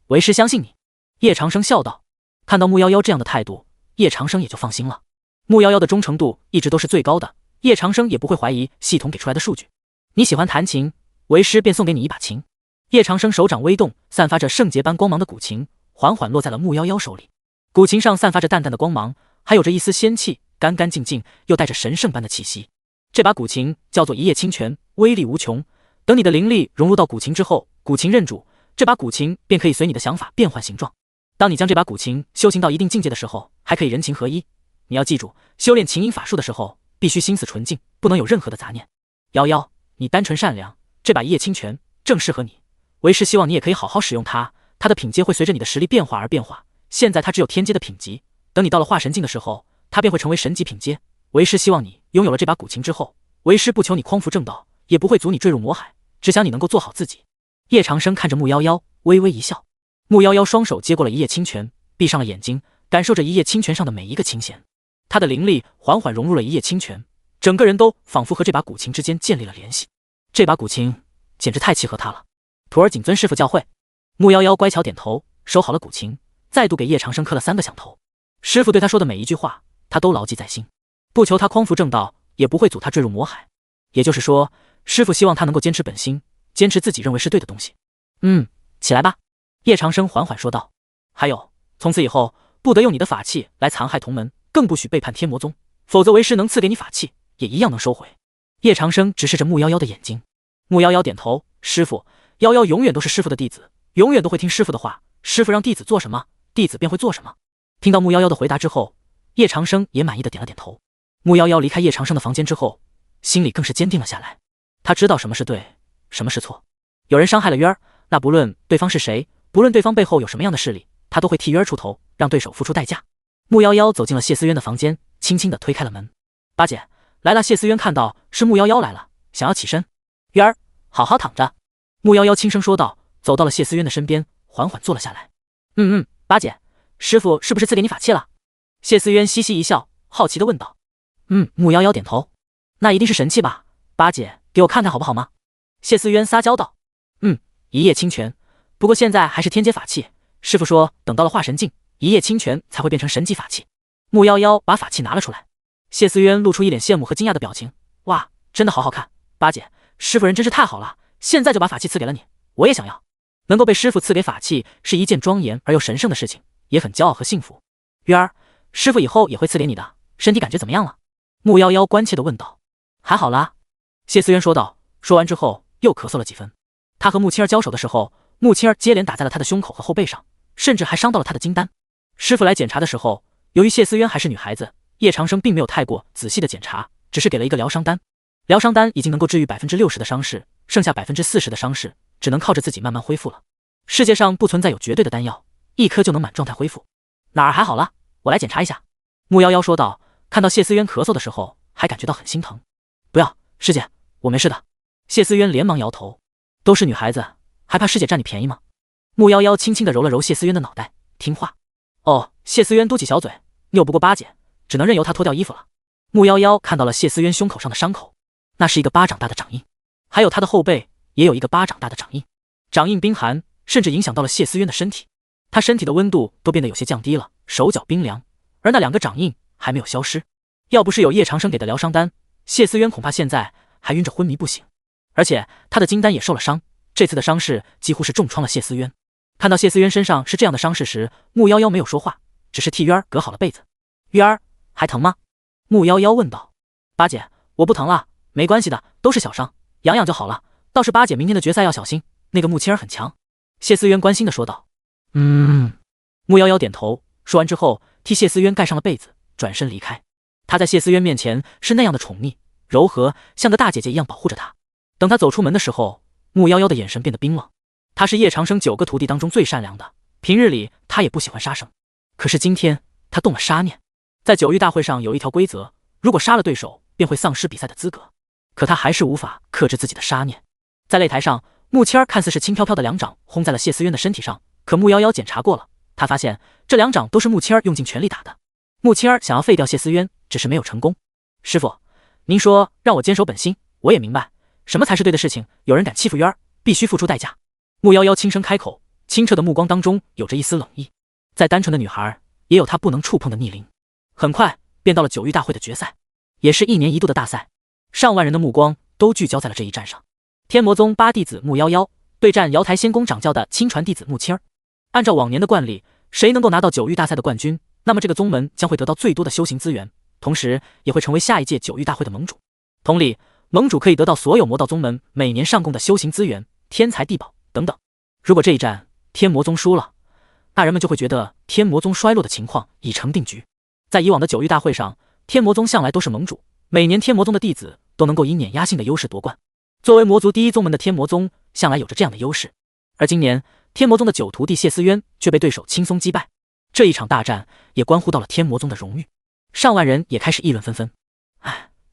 为师相信你。叶长生笑道。看到木夭夭这样的态度，叶长生也就放心了。木夭夭的忠诚度一直都是最高的，叶长生也不会怀疑系统给出来的数据。你喜欢弹琴，为师便送给你一把琴。叶长生手掌微动，散发着圣洁般光芒的古琴缓缓落在了木夭夭手里。古琴上散发着淡淡的光芒，还有着一丝仙气，干干净净，又带着神圣般的气息。这把古琴叫做一叶清泉，威力无穷。等你的灵力融入到古琴之后，古琴认主，这把古琴便可以随你的想法变换形状。当你将这把古琴修行到一定境界的时候，还可以人琴合一。你要记住，修炼琴音法术的时候，必须心思纯净，不能有任何的杂念。夭夭，你单纯善良，这把一叶清泉正适合你。为师希望你也可以好好使用它，它的品阶会随着你的实力变化而变化。现在它只有天阶的品级，等你到了化神境的时候，它便会成为神级品阶。为师希望你拥有了这把古琴之后，为师不求你匡扶正道，也不会阻你坠入魔海，只想你能够做好自己。叶长生看着木夭夭，微微一笑。木夭夭双手接过了一叶清泉，闭上了眼睛，感受着一叶清泉上的每一个琴弦。他的灵力缓缓融入了一叶清泉，整个人都仿佛和这把古琴之间建立了联系。这把古琴简直太契合他了。徒儿谨遵师傅教诲。木夭夭乖巧点头，收好了古琴，再度给叶长生磕了3个响头。师傅对他说的每一句话，他都牢记在心，不求他匡扶正道，也不会阻他坠入魔海。也就是说，师傅希望他能够坚持本心，坚持自己认为是对的东西。起来吧。叶长生缓缓说道。还有，从此以后不得用你的法器来残害同门，更不许背叛天魔宗，否则为师能赐给你法器，也一样能收回。叶长生直视着木夭夭的眼睛。木夭夭点头。师傅，夭夭永远都是师傅的弟子，永远都会听师傅的话，师傅让弟子做什么，弟子便会做什么。听到木夭夭的回答之后，叶长生也满意的点了点头。木夭夭离开叶长生的房间之后，心里更是坚定了下来。他知道什么是对，什么是错。有人伤害了渊儿，那不论对方是谁，不论对方背后有什么样的势力，他都会替渊儿出头，让对手付出代价。木夭夭走进了谢思渊的房间，轻轻地推开了门。八姐来了。谢思渊看到是木夭夭来了，想要起身。渊儿，好好躺着。木夭夭轻声说道，走到了谢思渊的身边，缓缓坐了下来。八姐，师傅是不是赐给你法器了？谢思渊嘻嘻一笑，好奇地问道。木夭夭点头。那一定是神器吧？八姐，给我看看好不好吗？谢思渊撒娇道。一叶清泉，不过现在还是天阶法器，师傅说等到了化神境，一叶清泉才会变成神级法器。木夭夭把法器拿了出来。谢思渊露出一脸羡慕和惊讶的表情。哇，真的好好看。八姐，师傅人真是太好了，现在就把法器赐给了你，我也想要。能够被师傅赐给法器是一件庄严而又神圣的事情，也很骄傲和幸福。渊儿，师傅以后也会赐给你的，身体感觉怎么样了？木夭夭关切地问道。还好啦。谢思渊说道。说完之后又咳嗽了几分。他和木青儿交手的时候，木青儿接连打在了他的胸口和后背上，甚至还伤到了他的金丹。师傅来检查的时候，由于谢思渊还是女孩子，叶长生并没有太过仔细的检查，只是给了一个疗伤丹。疗伤丹已经能够治愈60%的伤势，剩下40%的伤势只能靠着自己慢慢恢复了。世界上不存在有绝对的丹药，一颗就能满状态恢复。哪儿还好了？我来检查一下。木夭夭说道。看到谢思渊咳嗽的时候，还感觉到很心疼。不要，师姐，我没事的。谢思渊连忙摇头。都是女孩子，还怕师姐占你便宜吗？木夭夭轻轻地揉了揉谢思渊的脑袋，听话。哦，谢思渊嘟起小嘴，拗不过八姐，只能任由她脱掉衣服了。木夭夭看到了谢思渊胸口上的伤口，那是一个巴掌大的掌印。还有他的后背也有一个巴掌大的掌印，掌印冰寒，甚至影响到了谢思渊的身体。他身体的温度都变得有些降低了，手脚冰凉，而那2个掌印还没有消失。要不是有叶长生给的疗伤丹，谢思渊恐怕现在还晕着昏迷不醒。而且他的金丹也受了伤，这次的伤势几乎是重创了谢思渊。看到谢思渊身上是这样的伤势时，穆夭夭没有说话，只是替渊儿隔好了被子。渊儿还疼吗？穆夭夭问道。八姐，我不疼了，没关系的，都是小伤，养养就好了。倒是八姐明天的决赛要小心，那个穆青儿很强。谢思渊关心的说道。穆夭夭点头，说完之后替谢思渊盖上了被子，转身离开。他在谢思渊面前是那样的宠溺柔和，像个大姐姐一样保护着他。等他走出门的时候，穆夭夭的眼神变得冰冷。他是叶长生9个徒弟当中最善良的，平日里他也不喜欢杀生，可是今天他动了杀念。在9域大会上有一条规则，如果杀了对手便会丧失比赛的资格，可他还是无法克制自己的杀念。在擂台上，穆青儿看似是轻飘飘的2掌轰在了谢思渊的身体上，可穆夭夭检查过了，他发现这2掌都是穆青儿用尽全力打的。穆青儿想要废掉谢思渊，只是没有成功。师傅，您说让我坚守本心，我也明白什么才是对的事情，有人敢欺负渊儿，必须付出代价。穆夭夭轻声开口，清澈的目光当中有着一丝冷意。再单纯的女孩也有她不能触碰的逆鳞。很快便到了9域大会的决赛，也是1年1度的大赛，上万人的目光都聚焦在了这一战上。天魔宗8弟子穆夭夭对战瑶台仙宫掌教的亲传弟子穆青儿。按照往年的惯例，谁能够拿到9域大赛的冠军，那么这个宗门将会得到最多的修行资源，同时也会成为下一届9域大会的盟主。同理，盟主可以得到所有魔道宗门每年上供的修行资源、天材地宝等等。如果这一战天魔宗输了，那人们就会觉得天魔宗衰落的情况已成定局。在以往的9域大会上，天魔宗向来都是盟主，每年天魔宗的弟子都能够以碾压性的优势夺冠。作为魔族第一宗门的天魔宗向来有着这样的优势，而今年天魔宗的9徒弟谢思渊却被对手轻松击败，这一场大战也关乎到了天魔宗的荣誉。上万人也开始议论纷纷。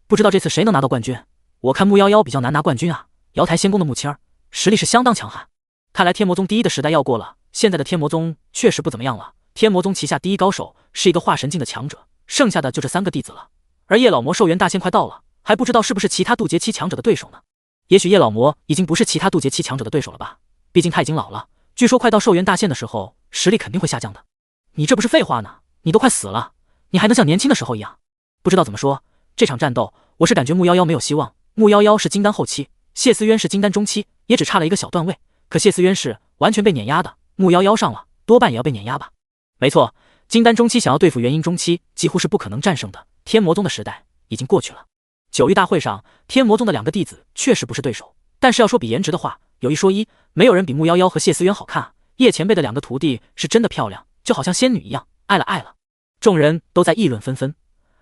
不知道这次谁能拿到冠军？我看穆夭夭比较难拿冠军啊，瑶台仙宫的穆青儿实力是相当强悍。看来天魔宗第一的时代要过了，现在的天魔宗确实不怎么样了。天魔宗旗下第一高手是一个化神境的强者，剩下的就这3个弟子了。而叶老魔寿元大限快到了，还不知道是不是其他渡劫期强者的对手呢？也许叶老魔已经不是其他渡劫期强者的对手了吧，毕竟他已经老了，据说快到寿元大限的时候，实力肯定会下降的。你这不是废话呢？你都快死了，你还能像年轻的时候一样？不知道怎么说，这场战斗我是感觉穆夭夭没有希望。穆夭夭是金丹后期，谢思渊是金丹中期，也只差了一个小段位，可谢思渊是完全被碾压的，穆夭夭上了，多半也要被碾压吧。没错，金丹中期想要对付元婴中期几乎是不可能战胜的，天魔宗的时代已经过去了。9域大会上，天魔宗的2个弟子确实不是对手，但是要说比颜值的话，有一说一，没有人比穆夭夭和谢思渊好看啊。叶前辈的2个徒弟是真的漂亮，就好像仙女一样，爱了。众人都在议论纷纷，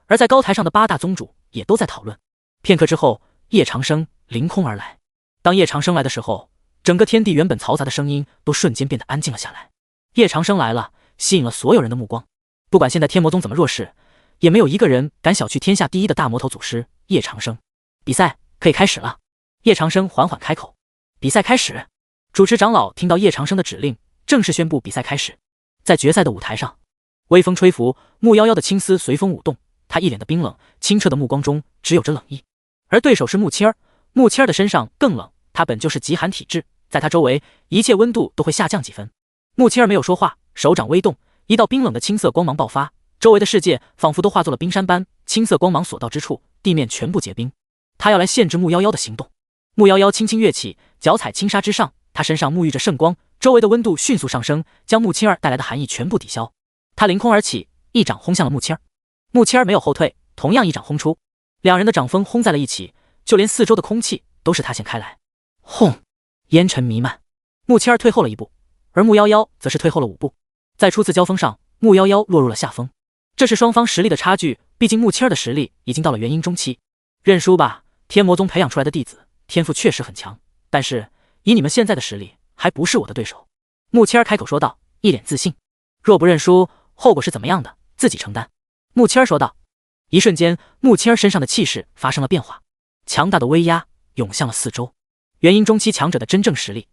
而在高台上的8大宗主也都在讨论。片刻之后，叶长生凌空而来。当叶长生来的时候，整个天地原本嘈杂的声音都瞬间变得安静了下来。叶长生来了，吸引了所有人的目光。不管现在天魔宗怎么弱势，也没有一个人敢小觑天下第一的大魔头祖师叶长生。比赛可以开始了。叶长生缓缓开口。比赛开始。主持长老听到叶长生的指令，正式宣布比赛开始。在决赛的舞台上，微风吹拂，穆夭夭的青丝随风舞动，她一脸的冰冷，清澈的目光中只有着冷意。而对手是穆青儿，穆青儿的身上更冷，她本就是极寒体质，在她周围一切温度都会下降几分。穆青儿没有说话，手掌微动，一道冰冷的青色光芒爆发，周围的世界仿佛都化作了冰山般，青色光芒所到之处，地面全部结冰。她要来限制穆夭夭的行动。穆夭夭轻轻跃起，脚踩青纱之上，她身上沐浴着圣光，周围的温度迅速上升，将穆青儿带来的寒意全部抵消。她凌空而起，一掌轰向了穆青儿。穆青儿没有后退，同样一掌轰出，两人的掌锋轰在了一起，就连四周的空气都是塌陷开来。轰！烟尘弥漫。穆青儿退后了1步，而穆夭夭则是退后了5步。在初次交锋上，穆夭夭落入了下风。这是双方实力的差距，毕竟穆青儿的实力已经到了元婴中期。认输吧，天魔宗培养出来的弟子天赋确实很强，但是以你们现在的实力，还不是我的对手。穆青儿开口说道，一脸自信。若不认输，后果是怎么样的，自己承担。穆青儿说道。一瞬间，穆青儿身上的气势发生了变化，强大的威压涌向了四周。元婴中期强者的真正实力。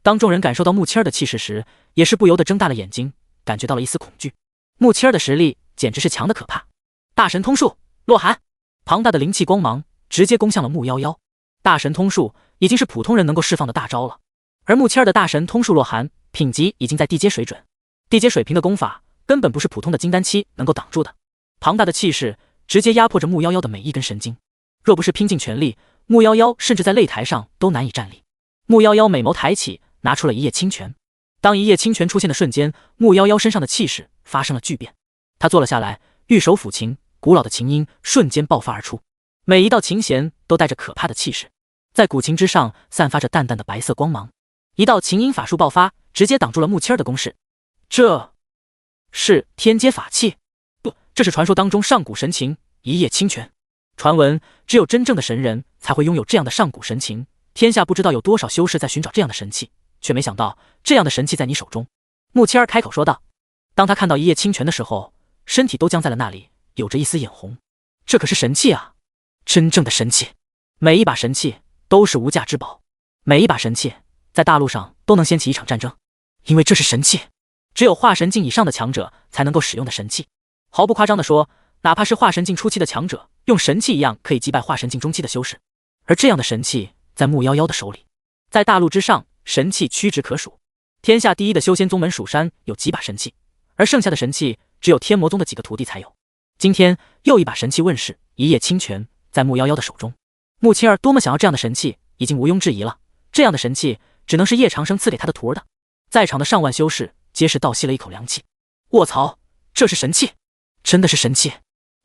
当众人感受到穆青儿的气势时，也是不由得睁大了眼睛，感觉到了一丝恐惧。穆青儿的实力简直是强的可怕。大神通术，落寒！庞大的灵气光芒直接攻向了穆夭夭。大神通术已经是普通人能够释放的大招了。而木签儿的大神通术洛寒品级已经在地阶水准，地阶水平的功法根本不是普通的金丹期能够挡住的，庞大的气势直接压迫着木夭夭的每一根神经。若不是拼尽全力，木夭夭甚至在擂台上都难以站立。木夭夭美眸抬起，拿出了一叶清泉。当一叶清泉出现的瞬间，木夭夭身上的气势发生了巨变。他坐了下来，玉手抚琴，古老的琴音瞬间爆发而出，每一道琴弦都带着可怕的气势，在古琴之上散发着淡淡的白色光芒。一道琴音法术爆发，直接挡住了木签儿的攻势。这是天阶法器？不，这是传说当中上古神琴一叶清泉。传闻只有真正的神人才会拥有这样的上古神琴，天下不知道有多少修士在寻找这样的神器，却没想到这样的神器在你手中。木签儿开口说道。当他看到一叶清泉的时候，身体都僵在了那里，有着一丝眼红。这可是神器啊，真正的神器。每一把神器都是无价之宝，每一把神器在大陆上都能掀起一场战争，因为这是神器，只有化神境以上的强者才能够使用的神器。毫不夸张地说，哪怕是化神境初期的强者，用神器一样可以击败化神境中期的修士。而这样的神器在木夭夭的手里，在大陆之上，神器屈指可数。天下第一的修仙宗门蜀山有几把神器，而剩下的神器只有天魔宗的几个徒弟才有。今天又一把神器问世，一叶清泉在木夭夭的手中。木青儿多么想要这样的神器，已经毋庸置疑了。这样的神器只能是叶长生赐给他的徒儿的。在场的上万修士皆是倒吸了一口凉气。卧槽，这是神器，真的是神器！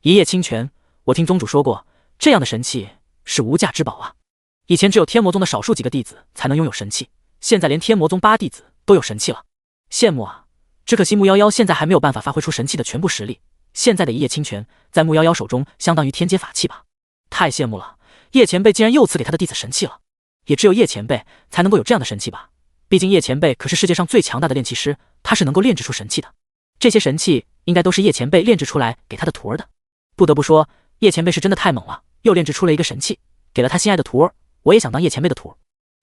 一叶清泉，我听宗主说过，这样的神器是无价之宝啊。以前只有天魔宗的少数几个弟子才能拥有神器，现在连天魔宗8弟子都有神器了，羡慕啊！只可惜木夭夭现在还没有办法发挥出神器的全部实力。现在的一叶清泉在木夭夭手中相当于天阶法器吧？太羡慕了，叶前辈竟然又赐给他的弟子神器了。也只有叶前辈才能够有这样的神器吧？毕竟叶前辈可是世界上最强大的炼器师，他是能够炼制出神器的。这些神器应该都是叶前辈炼制出来给他的徒儿的。不得不说，叶前辈是真的太猛了，又炼制出了一个神器，给了他心爱的徒儿。我也想当叶前辈的徒儿，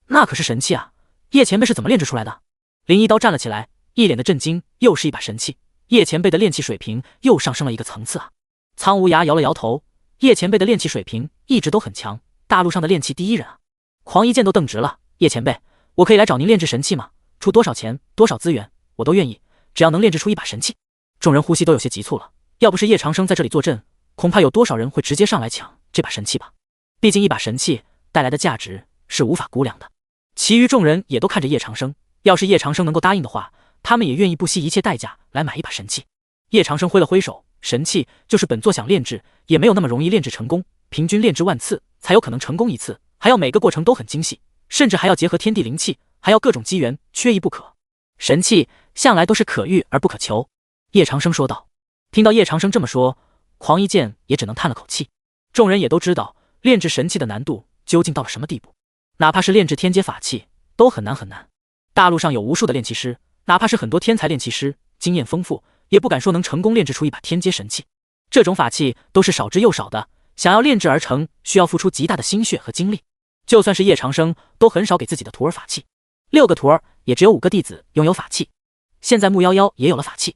那可是神器啊！叶前辈是怎么炼制出来的？林一刀站了起来，一脸的震惊。又是一把神器，叶前辈的炼器水平又上升了一个层次啊！苍无涯摇了摇头，叶前辈的炼器水平一直都很强，大陆上的炼器第一人啊！狂一剑都瞪直了，叶前辈，我可以来找您炼制神器吗？出多少钱，多少资源，我都愿意，只要能炼制出一把神器。众人呼吸都有些急促了，要不是叶长生在这里坐镇，恐怕有多少人会直接上来抢这把神器吧？毕竟一把神器带来的价值是无法估量的。其余众人也都看着叶长生，要是叶长生能够答应的话，他们也愿意不惜一切代价来买一把神器。叶长生挥了挥手，神器就是本座想炼制，也没有那么容易炼制成功，平均炼制万次才有可能成功一次，还要每个过程都很精细，甚至还要结合天地灵气，还要各种机缘，缺一不可。神器向来都是可遇而不可求，叶长生说道。听到叶长生这么说，狂一剑也只能叹了口气。众人也都知道炼制神器的难度究竟到了什么地步，哪怕是炼制天阶法器都很难很难。大陆上有无数的炼器师，哪怕是很多天才炼器师，经验丰富，也不敢说能成功炼制出一把天阶神器。这种法器都是少之又少的，想要炼制而成，需要付出极大的心血和精力。就算是叶长生，都很少给自己的徒儿法器，6个徒儿也只有5个弟子拥有法器。现在木夭夭也有了法器，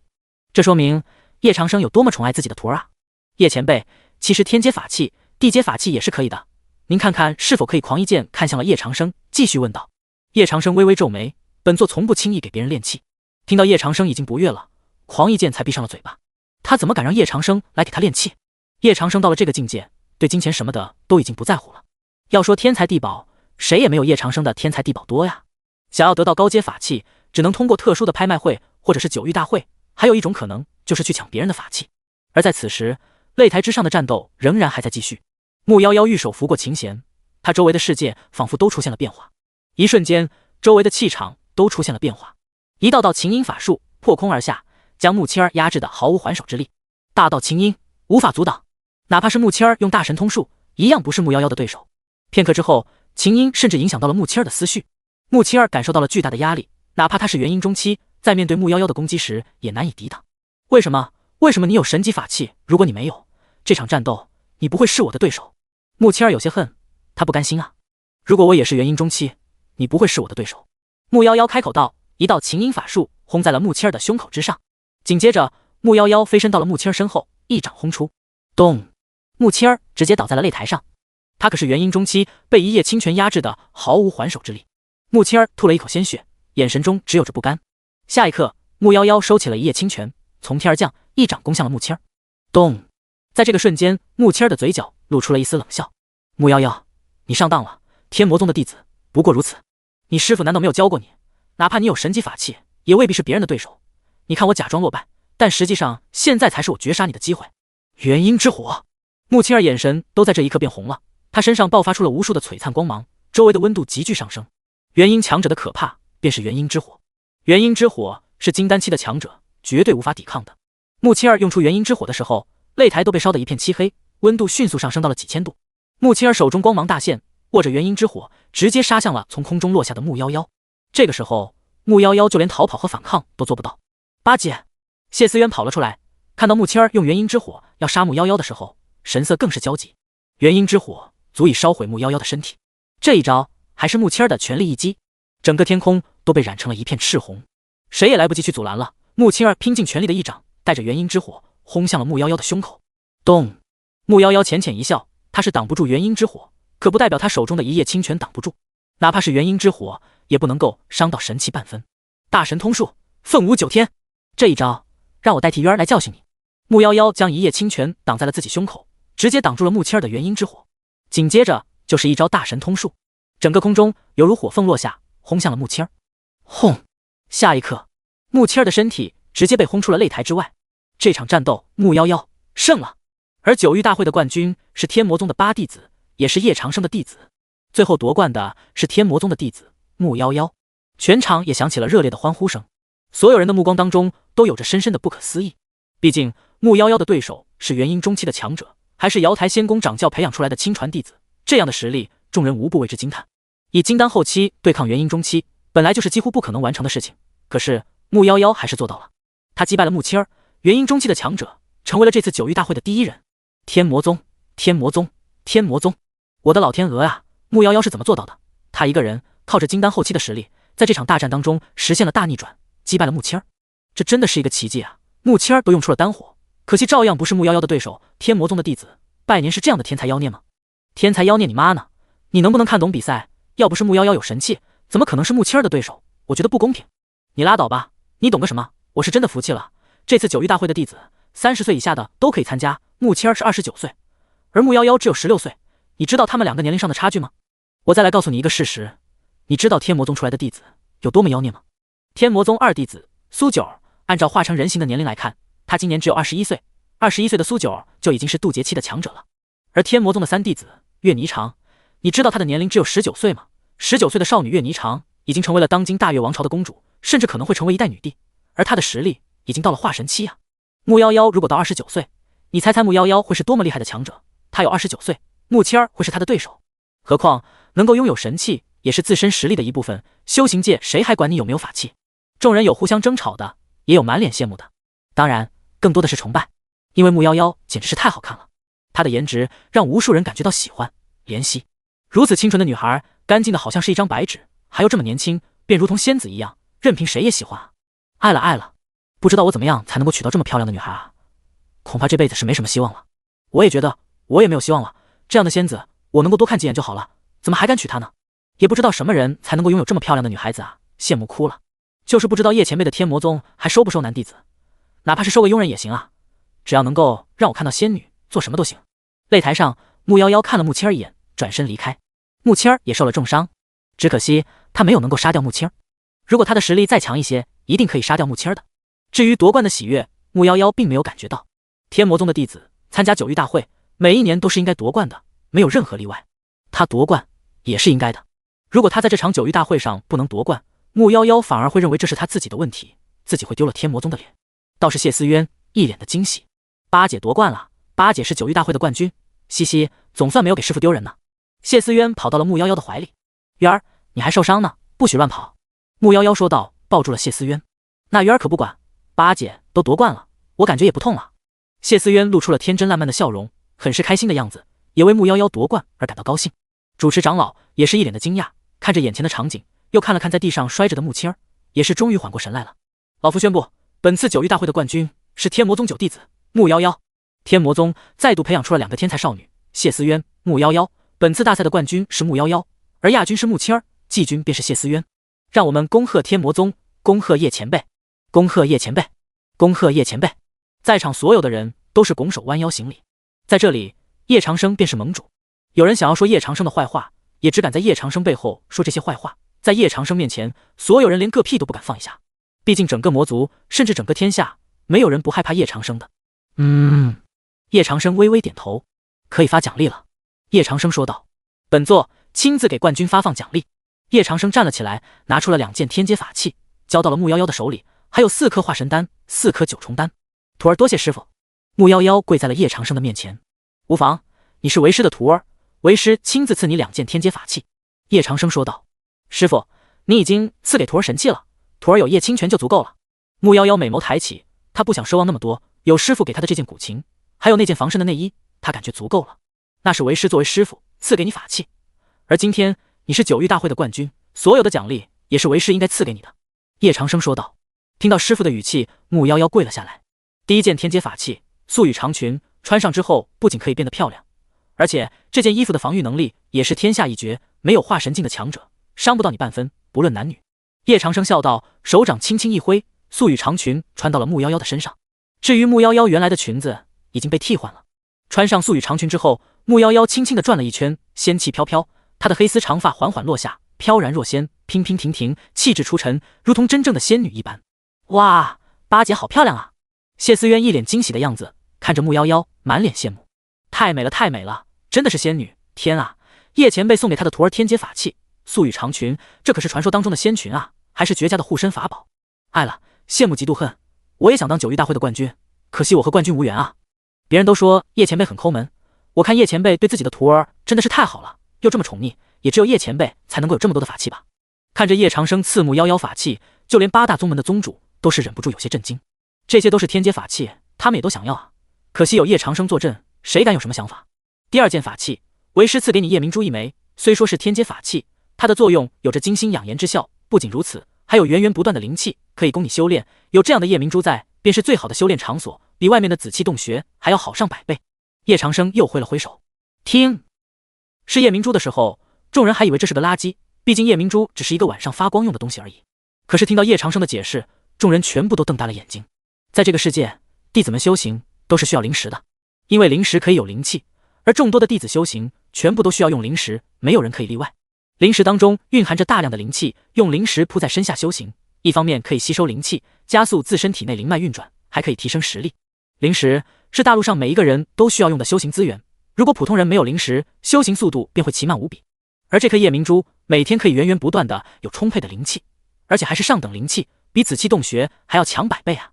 这说明叶长生有多么宠爱自己的徒儿啊！叶前辈，其实天阶法器、地阶法器也是可以的，您看看是否可以？狂一剑看向了叶长生，继续问道。叶长生微微皱眉，本座从不轻易给别人炼器。听到叶长生已经不悦了，狂一剑才闭上了嘴巴。他怎么敢让叶长生来给他炼器？叶长生到了这个境界，对金钱什么的都已经不在乎了。要说天才地宝，谁也没有叶长生的天才地宝多呀。想要得到高阶法器，只能通过特殊的拍卖会或者是酒域大会，还有一种可能就是去抢别人的法器。而在此时，擂台之上的战斗仍然还在继续。木夭夭玉手拂过琴弦，他周围的世界仿佛都出现了变化。一瞬间，周围的气场都出现了变化，一道道琴音法术破空而下，将木青儿压制的毫无还手之力。大道琴音无法阻挡，哪怕是木青儿用大神通术，一样不是木夭夭的对手。片刻之后，琴音甚至影响到了木青儿的思绪。木青儿感受到了巨大的压力，哪怕他是元婴中期，在面对木夭夭的攻击时也难以抵挡。为什么你有神级法器？如果你没有，这场战斗你不会是我的对手。木青儿有些恨，他不甘心啊。如果我也是元婴中期，你不会是我的对手。木夭夭开口道，一道琴音法术轰在了木青儿的胸口之上。紧接着，木夭夭飞身到了木青儿身后，一掌轰出，咚！木青儿直接倒在了擂台上。她可是元婴中期，被一夜清泉压制的毫无还手之力。穆青儿吐了一口鲜血，眼神中只有着不甘。下一刻，穆夭夭收起了一夜清泉，从天而降，一掌攻向了穆青儿。咚！在这个瞬间，穆青儿的嘴角露出了一丝冷笑。穆夭夭，你上当了，天魔宗的弟子不过如此。你师傅难道没有教过你，哪怕你有神级法器，也未必是别人的对手。你看我假装落败，但实际上现在才是我绝杀你的机会。元婴之火，穆青儿眼神都在这一刻变红了，他身上爆发出了无数的璀璨光芒，周围的温度急剧上升。元婴强者的可怕便是元婴之火，元婴之火是金丹期的强者绝对无法抵抗的。穆青儿用出元婴之火的时候，擂台都被烧得一片漆黑，温度迅速上升到了几千度。穆青儿手中光芒大现，握着元婴之火，直接杀向了从空中落下的穆夭夭。这个时候，穆夭夭就连逃跑和反抗都做不到。八姐，谢思渊跑了出来，看到穆青儿用元婴之火要杀穆夭夭的时候，神色更是焦急。元婴之火足以烧毁穆夭夭的身体，这一招还是穆青儿的全力一击，整个天空都被染成了一片赤红，谁也来不及去阻拦了。穆青儿拼尽全力的一掌，带着元婴之火轰向了穆夭夭的胸口。咚！穆夭夭浅浅一笑，他是挡不住元婴之火，可不代表他手中的一夜清泉挡不住，哪怕是元婴之火，也不能够伤到神器半分。大神通术，凤舞九天，这一招让我代替渊儿来教训你。穆夭夭将一夜清泉挡在了自己胸口，直接挡住了穆青儿的元婴之火，紧接着就是一招大神通术，整个空中犹如火凤落下，轰向了穆青儿。轰！下一刻，穆青儿的身体直接被轰出了擂台之外。这场战斗，穆夭夭胜了。而九域大会的冠军是天魔宗的8弟子，也是叶长生的弟子。最后夺冠的是天魔宗的弟子穆夭夭，全场也响起了热烈的欢呼声。所有人的目光当中都有着深深的不可思议。毕竟穆夭夭的对手是元婴中期的强者，还是瑶台仙宫掌教培养出来的亲传弟子，这样的实力，众人无不为之惊叹。以金丹后期对抗元婴中期，本来就是几乎不可能完成的事情，可是穆夭夭还是做到了。他击败了穆青儿，元婴中期的强者，成为了这次九域大会的第1人。天魔宗，天魔宗，天魔宗！我的老天鹅啊！穆夭夭是怎么做到的？他一个人靠着金丹后期的实力，在这场大战当中实现了大逆转，击败了穆青儿，这真的是一个奇迹啊！穆青儿都用出了丹火，可惜照样不是穆夭夭的对手。天魔宗的弟子，拜年是这样的天才妖孽吗？天才妖孽你妈呢？你能不能看懂比赛？要不是穆夭夭有神器，怎么可能是穆青儿的对手？我觉得不公平。你拉倒吧，你懂个什么？我是真的服气了。这次九域大会的弟子，30岁以下的都可以参加。穆青儿是29岁，而穆夭夭只有16岁。你知道他们2个年龄上的差距吗？我再来告诉你一个事实，你知道天魔宗出来的弟子有多么妖孽吗？天魔宗2弟子苏九，按照化成人形的年龄来看，他今年只有21岁。21岁的苏九就已经是渡劫期的强者了。而天魔宗的3弟子岳霓裳，你知道他的年龄只有19岁吗？19岁的少女岳霓裳已经成为了当今大越王朝的公主，甚至可能会成为一代女帝，而她的实力已经到了化神期啊！穆夭夭如果到29岁，你猜穆夭夭会是多么厉害的强者？他有29岁，穆青儿会是他的对手。何况能够拥有神器，也是自身实力的一部分。修行界谁还管你有没有法器？众人有互相争吵的，也有满脸羡慕的，当然更多的是崇拜，因为穆夭夭简直是太好看了，她的颜值让无数人感觉到喜欢怜惜。如此清纯的女孩，干净的好像是一张白纸，还有这么年轻，便如同仙子一样，任凭谁也喜欢啊！爱了爱了，不知道我怎么样才能够娶到这么漂亮的女孩啊？恐怕这辈子是没什么希望了。我也觉得我也没有希望了，这样的仙子我能够多看几眼就好了，怎么还敢娶她呢？也不知道什么人才能够拥有这么漂亮的女孩子啊，羡慕哭了。就是不知道叶前辈的天魔宗还收不收男弟子，哪怕是收个佣人也行啊，只要能够让我看到仙女，做什么都行。擂台上，穆夭夭看了穆青儿一眼，转身离开。穆青儿也受了重伤，只可惜他没有能够杀掉穆青儿。如果他的实力再强一些，一定可以杀掉穆青儿的。至于夺冠的喜悦，穆夭夭并没有感觉到。天魔宗的弟子参加九域大会，每一年都是应该夺冠的，没有任何例外。他夺冠也是应该的。如果他在这场九域大会上不能夺冠，穆夭夭反而会认为这是他自己的问题，自己会丢了天魔宗的脸。倒是谢思渊一脸的惊喜，八姐夺冠了，八姐是九域大会的冠军，嘻嘻，总算没有给师傅丢人呢。谢思渊跑到了穆夭夭的怀里，渊儿，你还受伤呢，不许乱跑。穆夭夭说道，抱住了谢思渊。那渊儿可不管，八姐都夺冠了，我感觉也不痛了。谢思渊露出了天真烂漫的笑容，很是开心的样子，也为穆夭夭夺冠而感到高兴。主持长老也是一脸的惊讶，看着眼前的场景，又看了看在地上摔着的穆青儿，也是终于缓过神来了。老夫宣布，本次九域大会的冠军是天魔宗9弟子穆夭夭。天魔宗再度培养出了2个天才少女，谢思渊、穆夭夭，本次大赛的冠军是穆夭夭，而亚军是穆青儿，季军便是谢思渊。让我们恭贺天魔宗，恭贺叶前辈，恭贺叶前辈，恭贺叶前辈！在场所有的人都是拱手弯腰行礼。在这里，叶长生便是盟主。有人想要说叶长生的坏话，也只敢在叶长生背后说这些坏话。在叶长生面前，所有人连个屁都不敢放一下。毕竟整个魔族，甚至整个天下，没有人不害怕叶长生的。叶长生微微点头，可以发奖励了。叶长生说道：“本座亲自给冠军发放奖励。”叶长生站了起来，拿出了2件天阶法器，交到了穆夭夭的手里，还有4颗化神丹，4颗九重丹。徒儿多谢师傅。穆夭夭跪在了叶长生的面前。无妨，你是为师的徒儿，为师亲自赐你2件天阶法器。叶长生说道：“师傅，你已经赐给徒儿神器了，徒儿有叶清泉就足够了。”穆夭夭美眸抬起，他不想奢望那么多，有师傅给他的这件古琴，还有那件防身的内衣，他感觉足够了。那是为师作为师傅赐给你法器，而今天你是9域大会的冠军，所有的奖励也是为师应该赐给你的。”叶长生说道。听到师傅的语气，穆夭夭跪了下来。第1件天阶法器素羽长裙，穿上之后不仅可以变得漂亮，而且这件衣服的防御能力也是天下一绝，没有化神境的强者伤不到你半分，不论男女。叶长生笑道，手掌轻轻一挥，素羽长裙穿到了穆夭夭的身上。至于穆夭夭原来的裙子已经被替换了，穿上素羽长裙之后，穆夭夭轻轻地转了一圈，仙气飘飘，她的黑丝长发缓缓落下，飘然若仙，娉娉婷婷，气质出尘，如同真正的仙女一般。哇，八姐好漂亮啊！谢思渊一脸惊喜的样子，看着穆夭夭，满脸羡慕。太美了，太美了，真的是仙女！天啊，叶前辈送给他的徒儿天阶法器素羽长裙，这可是传说当中的仙裙啊，还是绝佳的护身法宝。爱了，羡慕嫉妒恨，我也想当9域大会的冠军，可惜我和冠军无缘啊。别人都说叶前辈很抠门，我看叶前辈对自己的徒儿真的是太好了，又这么宠溺，也只有叶前辈才能够有这么多的法器吧。看着叶长生赐穆夭夭法器，就连8大宗门的宗主都是忍不住有些震惊。这些都是天阶法器，他们也都想要啊，可惜有叶长生坐镇，谁敢有什么想法。第2件法器，为师赐给你夜明珠1枚，虽说是天阶法器，它的作用有着精心养颜之效，不仅如此，还有源源不断的灵气可以供你修炼，有这样的夜明珠在，便是最好的修炼场所，比外面的紫气洞穴还要好上100倍。叶长生又挥了挥手，听，是夜明珠的时候，众人还以为这是个垃圾，毕竟夜明珠只是一个晚上发光用的东西而已。可是听到叶长生的解释，众人全部都瞪大了眼睛。在这个世界，弟子们修行都是需要灵石的，因为灵石可以有灵气，而众多的弟子修行全部都需要用灵石，没有人可以例外。灵石当中蕴含着大量的灵气，用灵石铺在身下修行，一方面可以吸收灵气，加速自身体内灵脉运转，还可以提升实力。灵石是大陆上每一个人都需要用的修行资源，如果普通人没有灵石，修行速度便会奇慢无比。而这颗夜明珠每天可以源源不断的有充沛的灵气，而且还是上等灵气，比紫气洞穴还要强100倍啊！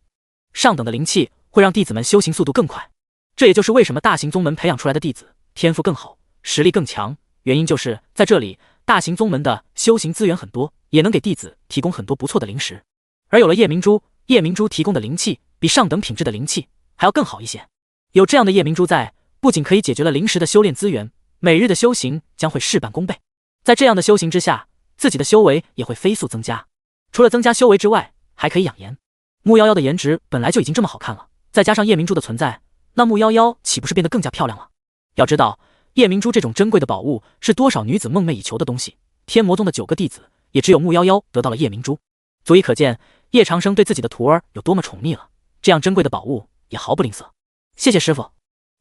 上等的灵气会让弟子们修行速度更快，这也就是为什么大型宗门培养出来的弟子天赋更好，实力更强，原因就是在这里，大型宗门的修行资源很多，也能给弟子提供很多不错的灵石。而有了夜明珠，夜明珠提供的灵气比上等品质的灵气还要更好一些。有这样的夜明珠在，不仅可以解决了灵石的修炼资源，每日的修行将会事半功倍。在这样的修行之下，自己的修为也会飞速增加。除了增加修为之外，还可以养颜。穆夭夭的颜值本来就已经这么好看了，再加上夜明珠的存在，那穆夭夭岂不是变得更加漂亮了？要知道，夜明珠这种珍贵的宝物是多少女子梦寐以求的东西，天魔宗的9个弟子也只有穆夭夭得到了夜明珠，足以可见叶长生对自己的徒儿有多么宠溺了。这样珍贵的宝物也毫不吝啬。谢谢师傅。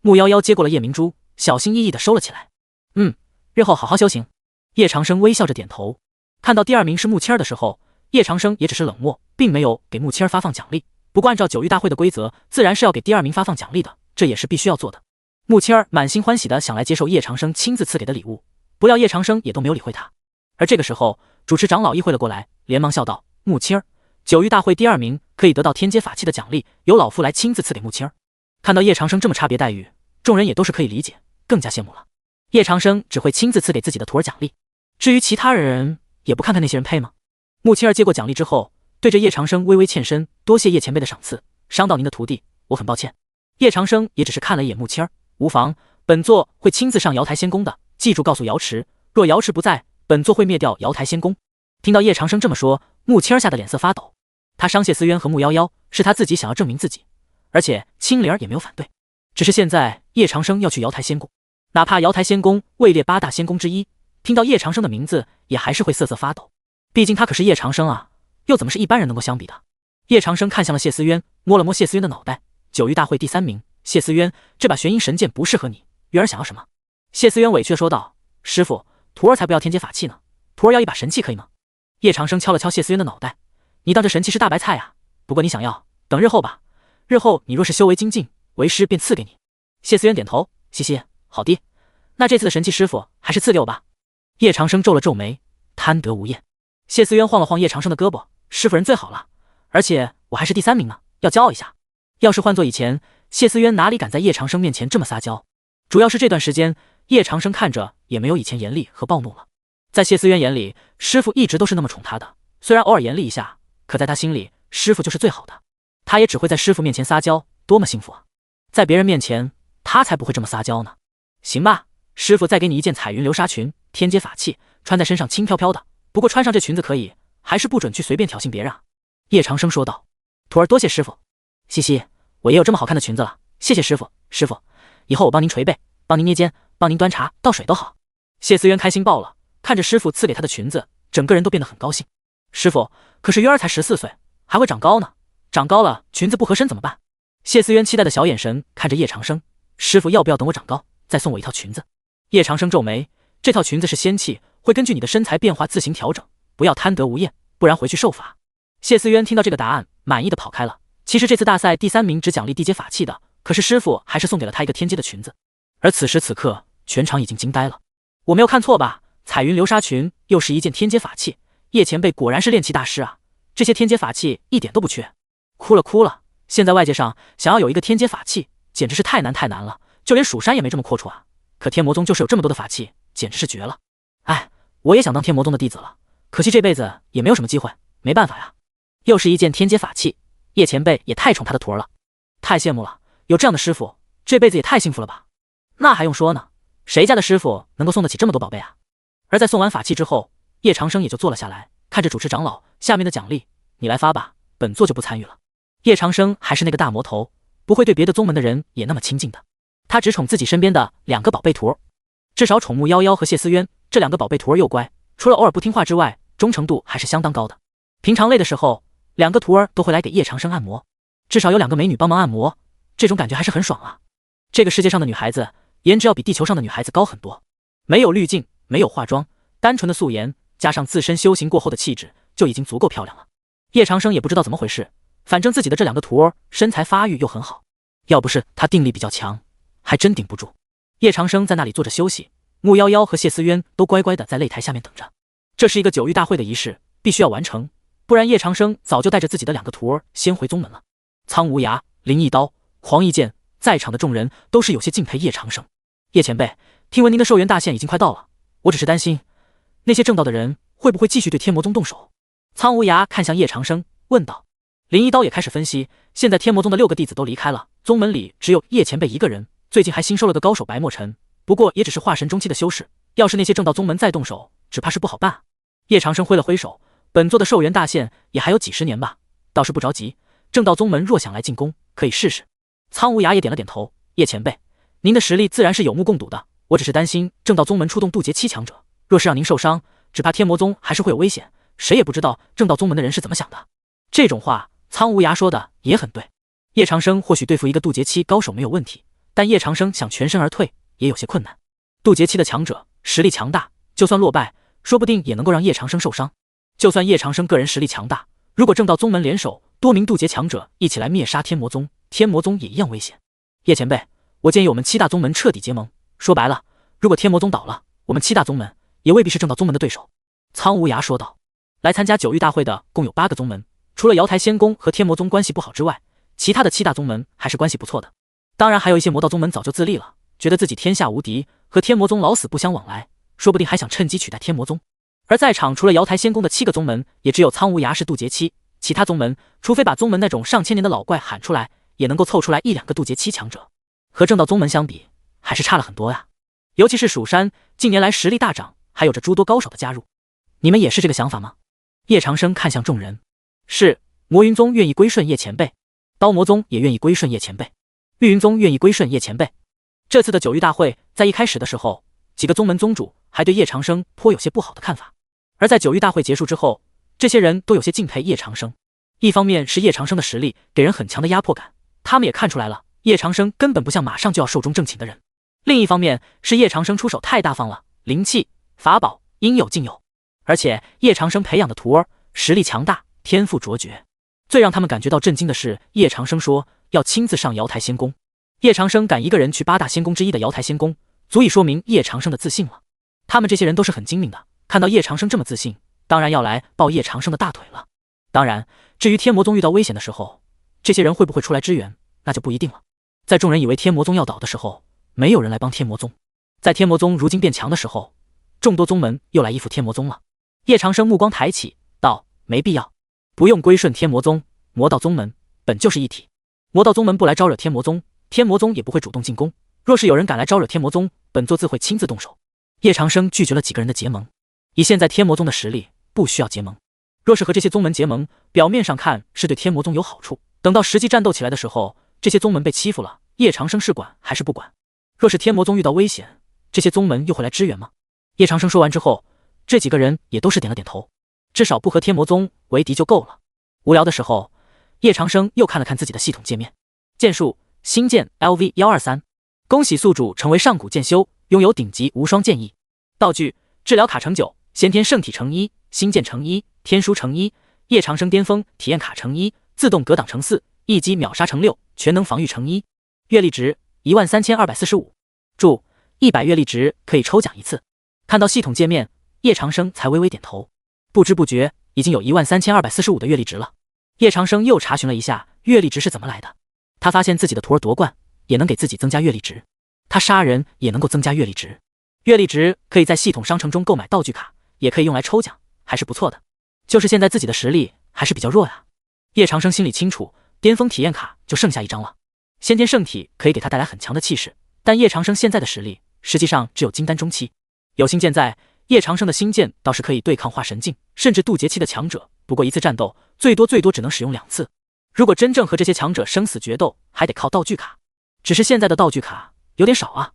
穆夭夭接过了夜明珠，小心翼翼地收了起来。日后好好修行。叶长生微笑着点头。看到第2名是穆青儿的时候，叶长生也只是冷漠，并没有给穆青儿发放奖励。不过按照9域大会的规则，自然是要给第2名发放奖励的，这也是必须要做的。穆青儿满心欢喜的想来接受叶长生亲自赐给的礼物，不料叶长生也都没有理会他。而这个时候，主持长老议会了过来，连忙笑道：“穆青儿，9域大会第2名可以得到天阶法器的奖励，由老夫来亲自赐给穆青儿。”看到叶长生这么差别待遇，众人也都是可以理解，更加羡慕了。叶长生只会亲自赐给自己的徒儿奖励，至于其他人，也不看看那些人配吗？穆青儿接过奖励之后，对着叶长生微微欠身，多谢叶前辈的赏赐，伤到您的徒弟，我很抱歉。叶长生也只是看了一眼穆青儿，无妨，本座会亲自上瑶台仙宫的，记住告诉瑶池，若瑶池不在，本座会灭掉瑶台仙宫。听到叶长生这么说，穆青儿吓得脸色发抖。他伤谢思渊和穆夭夭，是他自己想要证明自己，而且青灵儿也没有反对。只是现在叶长生要去瑶台仙宫，哪怕瑶台仙宫位列8大仙宫之一，听到叶长生的名字也还是会瑟瑟发抖。毕竟他可是叶长生啊，又怎么是一般人能够相比的？叶长生看向了谢思渊，摸了摸谢思渊的脑袋。9域大会第3名，谢思渊，这把玄阴神剑不适合你，月儿想要什么？谢思渊委屈地说道：“师傅，徒儿才不要天阶法器呢，徒儿要一把神器可以吗？”叶长生敲了敲谢思渊的脑袋：“你当这神器是大白菜啊？不过你想要，等日后吧。日后你若是修为精进，为师便赐给你。”谢思渊点头：“嘻嘻，好的，那这次的神器师傅还是赐给我吧。”叶长生皱了皱眉，贪得无厌。谢思渊晃了晃叶长生的胳膊：“师傅人最好了，而且我还是第3名呢，要骄傲一下。”要是换做以前，谢思渊哪里敢在叶长生面前这么撒娇？主要是这段时间，叶长生看着也没有以前严厉和暴怒了。在谢思渊眼里，师傅一直都是那么宠他的，虽然偶尔严厉一下，可在他心里，师傅就是最好的。他也只会在师傅面前撒娇，多么幸福啊！在别人面前，他才不会这么撒娇呢。行吧，师傅再给你一件彩云流沙裙，天阶法器，穿在身上轻飘飘的。不过穿上这裙子可以，还是不准去随便挑衅别人啊。叶长生说道：“徒儿多谢师傅。”嘻嘻，我也有这么好看的裙子了，谢谢师傅。师傅，以后我帮您捶背，帮您捏肩，帮您端茶倒水都好。谢思渊开心爆了，看着师傅赐给他的裙子，整个人都变得很高兴。师傅，可是渊儿才14岁，还会长高呢，长高了裙子不合身怎么办？谢思渊期待的小眼神看着叶长生，师傅要不要等我长高，再送我一套裙子？叶长生皱眉，这套裙子是仙器，会根据你的身材变化自行调整，不要贪得无厌，不然回去受罚。谢思渊听到这个答案，满意的跑开了。其实这次大赛第3名只奖励地阶法器的，可是师傅还是送给了他一个天阶的裙子。而此时此刻，全场已经惊呆了。我没有看错吧？彩云流沙裙又是一件天阶法器，叶前辈果然是炼器大师啊！这些天阶法器一点都不缺。哭了！现在外界上想要有一个天阶法器，简直是太难了，就连蜀山也没这么阔绰啊！可天魔宗就是有这么多的法器，简直是绝了。哎，我也想当天魔宗的弟子了，可惜这辈子也没有什么机会，没办法呀。又是一件天阶法器，叶前辈也太宠他的徒儿了，太羡慕了，有这样的师傅，这辈子也太幸福了吧。那还用说呢，谁家的师傅能够送得起这么多宝贝啊？而在送完法器之后，叶长生也就坐了下来，看着主持长老，下面的奖励你来发吧，本座就不参与了。叶长生还是那个大魔头，不会对别的宗门的人也那么亲近的，他只宠自己身边的2个宝贝徒儿，至少宠木夭夭和谢思渊这2个宝贝徒儿又乖，除了偶尔不听话之外，忠诚度还是相当高的。平常累的时候，2个徒儿都会来给叶长生按摩，至少有2个美女帮忙按摩，这种感觉还是很爽啊。这个世界上的女孩子颜值要比地球上的女孩子高很多，没有滤镜，没有化妆，单纯的素颜加上自身修行过后的气质就已经足够漂亮了。叶长生也不知道怎么回事，反正自己的这2个徒儿身材发育又很好，要不是他定力比较强，还真顶不住。叶长生在那里坐着休息，木夭夭和谢思渊都乖乖的在擂台下面等着。这是一个9域大会的仪式，必须要完成，不然叶长生早就带着自己的2个徒儿先回宗门了。苍无涯、林一刀、黄一剑，在场的众人都是有些敬佩叶长生。叶前辈，听闻您的寿元大限已经快到了，我只是担心那些正道的人会不会继续对天魔宗动手。苍无涯看向叶长生问道。林一刀也开始分析，现在天魔宗的6个弟子都离开了，宗门里只有叶前辈一个人，最近还新收了个高手白墨尘，不过也只是化神中期的修士，要是那些正道宗门再动手，只怕是不好办。叶长生挥了挥手，本座的寿元大限也还有几十年吧，倒是不着急，正道宗门若想来进攻，可以试试。苍无涯也点了点头，叶前辈，您的实力自然是有目共睹的，我只是担心正道宗门出动渡劫7强者，若是让您受伤，只怕天魔宗还是会有危险，谁也不知道正道宗门的人是怎么想的。这种话苍无涯说的也很对，叶长生或许对付一个渡劫期高手没有问题，但叶长生想全身而退也有些困难。渡劫期的强者实力强大，就算落败，说不定也能够让叶长生受伤。就算叶长生个人实力强大，如果正道宗门联手多名渡劫强者一起来灭杀天魔宗，天魔宗也一样危险。叶前辈，我建议我们7大宗门彻底结盟，说白了，如果天魔宗倒了，我们7大宗门也未必是正道宗门的对手。苍无涯说道。来参加9域大会的共有8个宗门，除了瑶台仙宫和天魔宗关系不好之外，其他的7大宗门还是关系不错的。当然还有一些魔道宗门早就自立了，觉得自己天下无敌，和天魔宗老死不相往来，说不定还想趁机取代天魔宗。而在场除了瑶台仙宫的7个宗门，也只有苍无涯是渡劫期，其他宗门除非把宗门那种上千年的老怪喊出来，也能够凑出来1-2个渡劫期强者，和正道宗门相比还是差了很多呀。尤其是蜀山近年来实力大涨，还有着诸多高手的加入，你们也是这个想法吗？叶长生看向众人，是，魔云宗愿意归顺叶前辈，刀魔宗也愿意归顺叶前辈，绿云宗愿意归顺叶前辈。这次的九域大会在一开始的时候，几个宗门宗主还对叶长生颇有些不好的看法，而在九域大会结束之后，这些人都有些敬佩叶长生。一方面是叶长生的实力给人很强的压迫感，他们也看出来了叶长生根本不像马上就要寿终正寝的人。另一方面是叶长生出手太大方了，灵气、法宝应有尽有，而且叶长生培养的徒儿实力强大，天赋卓绝。最让他们感觉到震惊的是，叶长生说要亲自上瑶台仙宫。叶长生敢一个人去8大仙宫之一的瑶台仙宫，足以说明叶长生的自信了。他们这些人都是很精明的，看到叶长生这么自信，当然要来抱叶长生的大腿了。当然，至于天魔宗遇到危险的时候，这些人会不会出来支援，那就不一定了。在众人以为天魔宗要倒的时候，没有人来帮天魔宗。在天魔宗如今变强的时候，众多宗门又来依附天魔宗了。叶长生目光抬起，道：没必要，不用归顺天魔宗，魔道宗门本就是一体，魔道宗门不来招惹天魔宗，天魔宗也不会主动进攻。若是有人敢来招惹天魔宗，本座自会亲自动手。叶长生拒绝了几个人的结盟，以现在天魔宗的实力，不需要结盟。若是和这些宗门结盟，表面上看是对天魔宗有好处，等到实际战斗起来的时候，这些宗门被欺负了，叶长生是管还是不管？若是天魔宗遇到危险，这些宗门又会来支援吗？叶长生说完之后，这几个人也都是点了点头，至少不和天魔宗为敌就够了。无聊的时候，叶长生又看了看自己的系统界面，剑术星剑 LV123，恭喜宿主成为上古剑修，拥有顶级无双剑意。道具治疗卡乘9，先天圣体乘1，星剑乘1，天书乘1，叶长生巅峰体验卡乘1，自动格挡乘4，一击秒杀乘6，全能防御乘1。阅历值13245，注100阅历值可以抽奖1次。看到系统界面，叶长生才微微点头，不知不觉已经有13245的阅历值了。叶长生又查询了一下阅历值是怎么来的，他发现自己的徒儿夺冠也能给自己增加阅历值，他杀人也能够增加阅历值。阅历值可以在系统商城中购买道具卡，也可以用来抽奖，还是不错的。就是现在自己的实力还是比较弱呀。叶长生心里清楚，巅峰体验卡就剩下1张了。先天圣体可以给他带来很强的气势，但叶长生现在的实力实际上只有金丹中期。有星剑在，叶长生的星剑倒是可以对抗化神境甚至渡劫期的强者，不过一次战斗最多只能使用2次。如果真正和这些强者生死决斗，还得靠道具卡，只是现在的道具卡有点少啊。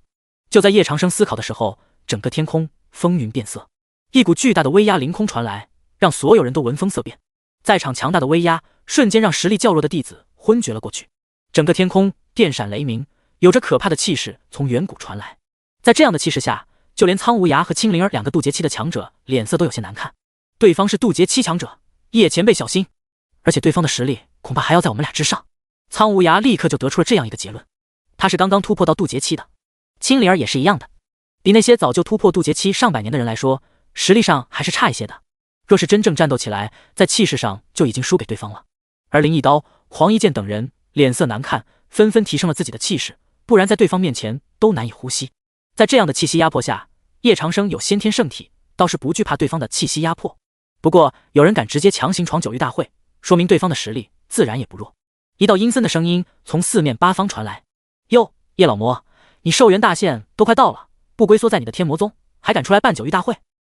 就在叶长生思考的时候，整个天空风云变色，一股巨大的威压凌空传来，让所有人都闻风色变。在场强大的威压瞬间让实力较弱的弟子昏厥了过去。整个天空电闪雷鸣，有着可怕的气势从远古传来。在这样的气势下，就连苍无涯和青灵儿2个渡劫期的强者脸色都有些难看。对方是渡劫期强者，叶前辈小心，而且对方的实力恐怕还要在我们俩之上。苍无涯立刻就得出了这样一个结论，他是刚刚突破到渡劫期的，青灵儿也是一样的，比那些早就突破渡劫期上百年的人来说，实力上还是差一些的。若是真正战斗起来，在气势上就已经输给对方了。而林一刀、黄一剑等人脸色难看，纷纷提升了自己的气势，不然在对方面前都难以呼吸。在这样的气息压迫下，叶长生有先天圣体，倒是不惧怕对方的气息压迫。不过有人敢直接强行闯九域大会，说明对方的实力自然也不弱。一道阴森的声音从四面八方传来：哟，叶老魔，你寿元大限都快到了，不龟缩在你的天魔宗，还敢出来办九域大会？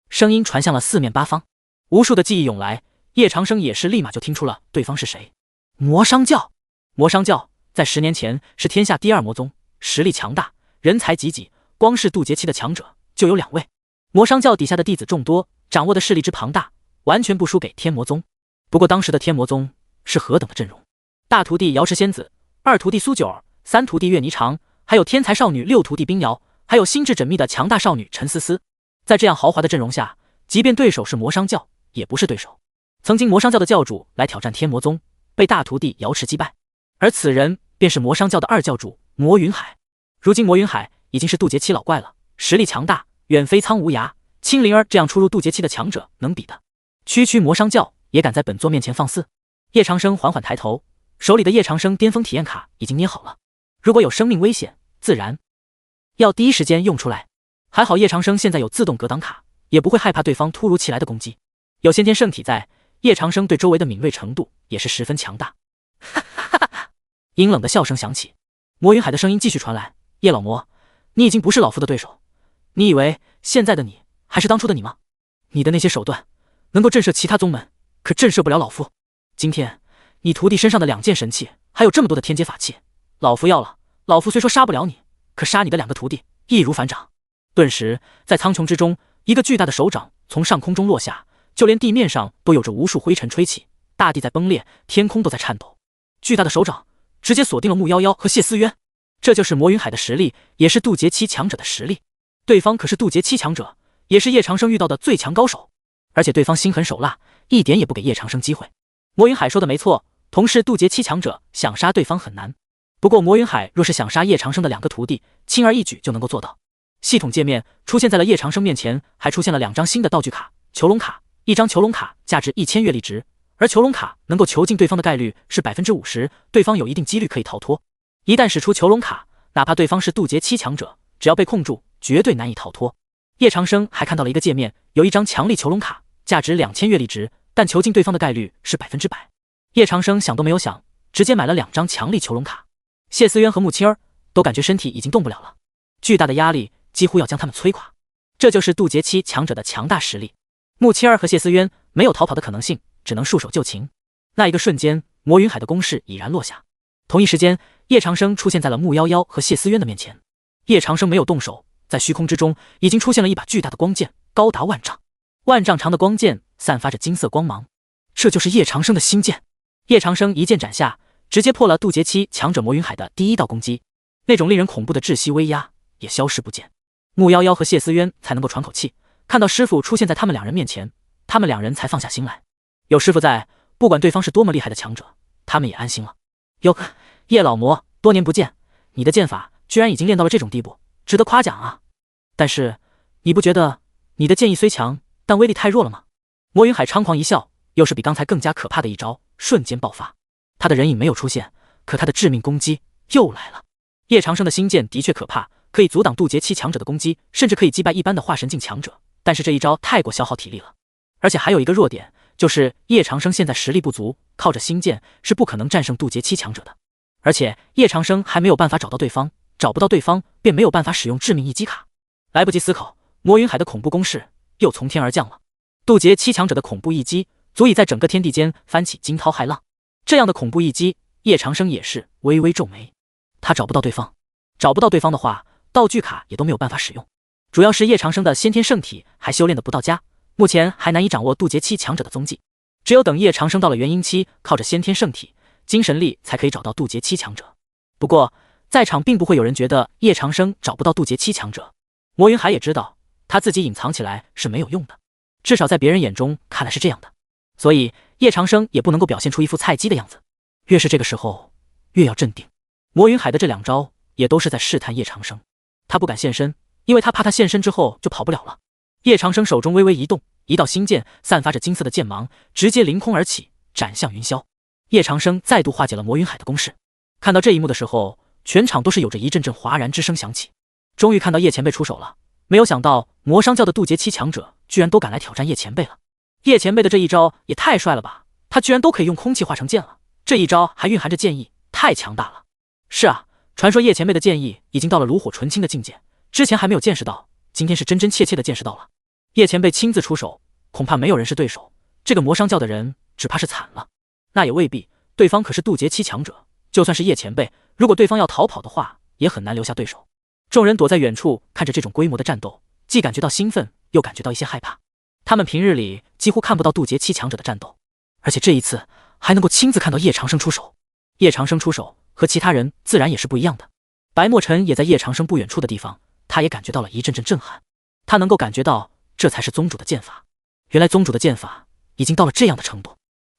声音传向了四面八方，无数的记忆涌来，叶长生也是立马就听出了对方是谁。魔商教。魔商教在10年前是天下第2魔宗，实力强大，人才济济，光是渡劫期的强者就有2位。魔商教底下的弟子众多，掌握的势力之庞大，完全不输给天魔宗。不过当时的天魔宗是何等的阵容，大徒弟瑶池仙子，2徒弟苏九儿，3徒弟月霓裳，还有天才少女6徒弟冰瑶，还有心智缜密的强大少女陈思思。在这样豪华的阵容下，即便对手是魔商教，也不是对手。曾经魔商教的教主来挑战天魔宗，被大徒弟瑶池击败，而此人便是魔商教的2教主魔云海。如今魔云海已经是渡劫期老怪了，实力强大，远非苍无涯、青灵儿这样初入渡劫期的强者能比的。区魔商教也敢在本座面前放肆？叶长生缓缓抬头，手里的叶长生巅峰体验卡已经捏好了，如果有生命危险，自然要第一时间用出来。还好叶长生现在有自动格挡卡，也不会害怕对方突如其来的攻击。有先天圣体在，叶长生对周围的敏锐程度也是十分强大。哈哈哈哈！阴冷的笑声响起，魔云海的声音继续传来：叶老魔，你已经不是老夫的对手，你以为现在的你还是当初的你吗？你的那些手段能够震慑其他宗门，可震慑不了老夫。今天你徒弟身上的2件神器，还有这么多的天阶法器，老夫要了。老夫虽说杀不了你，可杀你的2个徒弟易如反掌。顿时，在苍穹之中，一个巨大的手掌从上空中落下，就连地面上都有着无数灰尘吹起，大地在崩裂，天空都在颤抖。巨大的手掌直接锁定了穆夭夭和谢思渊，这就是魔云海的实力，也是渡劫期强者的实力。对方可是渡劫期强者，也是叶长生遇到的最强高手，而且对方心狠手辣，一点也不给叶长生机会。魔云海说的没错，同是渡劫期强者，想杀对方很难。不过魔云海若是想杀叶长生的2个徒弟，轻而易举就能够做到。系统界面出现在了叶长生面前，还出现了2张新的道具卡，囚笼卡，一张囚笼卡价值1000月历值，而囚笼卡能够囚禁对方的概率是 50%， 对方有一定几率可以逃脱。一旦使出囚笼卡，哪怕对方是渡劫期强者，只要被控住，绝对难以逃脱。叶长生还看到了一个界面，有一张强力囚笼卡，价值2000月历值，但囚禁对方的概率是100%。叶长生想都没有想，直接买了2张强力囚笼卡。谢思渊和穆青儿都感觉身体已经动不了了，巨大的压力几乎要将他们摧垮。这就是渡劫期强者的强大实力。穆青儿和谢思渊没有逃跑的可能性，只能束手就擒。那一个瞬间，魔云海的攻势已然落下。同一时间，叶长生出现在了穆夭夭和谢思渊的面前。叶长生没有动手，在虚空之中已经出现了一把巨大的光剑，高达万丈，万丈长的光剑散发着金色光芒，这就是叶长生的星剑。叶长生一剑斩下，直接破了渡劫期强者魔云海的第1道攻击，那种令人恐怖的窒息威压也消失不见。穆夭夭和谢思渊才能够喘口气，看到师傅出现在他们2人面前，他们2人才放下心来。有师傅在，不管对方是多么厉害的强者，他们也安心了。哟，叶老魔，多年不见，你的剑法居然已经练到了这种地步，值得夸奖啊！但是，你不觉得你的剑意虽强，但威力太弱了吗？魔云海猖狂一笑，又是比刚才更加可怕的一招瞬间爆发。他的人影没有出现，可他的致命攻击又来了。叶长生的星剑的确可怕，可以阻挡渡劫期强者的攻击，甚至可以击败一般的化神境强者，但是这一招太过消耗体力了。而且还有一个弱点，就是叶长生现在实力不足，靠着星剑是不可能战胜渡劫期强者的。而且叶长生还没有办法找到对方，找不到对方便没有办法使用致命一击卡。来不及思考，魔云海的恐怖攻势又从天而降了。渡劫期强者的恐怖一击足以在整个天地间翻起惊涛骇浪，这样的恐怖一击，叶长生也是微微皱眉。他找不到对方，找不到对方的话，道具卡也都没有办法使用。主要是叶长生的先天圣体还修炼的不到家，目前还难以掌握渡劫期强者的踪迹。只有等叶长生到了元婴期，靠着先天圣体、精神力才可以找到渡劫期强者。不过，在场并不会有人觉得叶长生找不到渡劫期强者。魔云海也知道，他自己隐藏起来是没有用的，至少在别人眼中看来是这样的。所以叶长生也不能够表现出一副菜鸡的样子，越是这个时候，越要镇定。魔云海的这2招也都是在试探叶长生，他不敢现身，因为他怕他现身之后就跑不了了。叶长生手中微微一动，一道星剑散发着金色的剑芒，直接凌空而起，斩向云霄。叶长生再度化解了魔云海的攻势。看到这一幕的时候，全场都是有着一阵阵哗然之声响起。终于看到叶前辈出手了，没有想到魔商教的渡劫期强者居然都敢来挑战叶前辈了。叶前辈的这一招也太帅了吧，他居然都可以用空气化成剑了，这一招还蕴含着剑意，太强大了。是啊，传说叶前辈的剑意已经到了炉火纯青的境界，之前还没有见识到，今天是真真切切的见识到了。叶前辈亲自出手，恐怕没有人是对手，这个魔商教的人只怕是惨了。那也未必，对方可是渡劫期强者，就算是叶前辈，如果对方要逃跑的话，也很难留下对手。众人躲在远处看着这种规模的战斗，既感觉到兴奋，又感觉到一些害怕。他们平日里几乎看不到渡劫期强者的战斗，而且这一次还能够亲自看到叶长生出手。叶长生出手和其他人自然也是不一样的。白墨尘也在叶长生不远处的地方，他也感觉到了一阵阵震撼。他能够感觉到，这才是宗主的剑法。原来宗主的剑法已经到了这样的程度，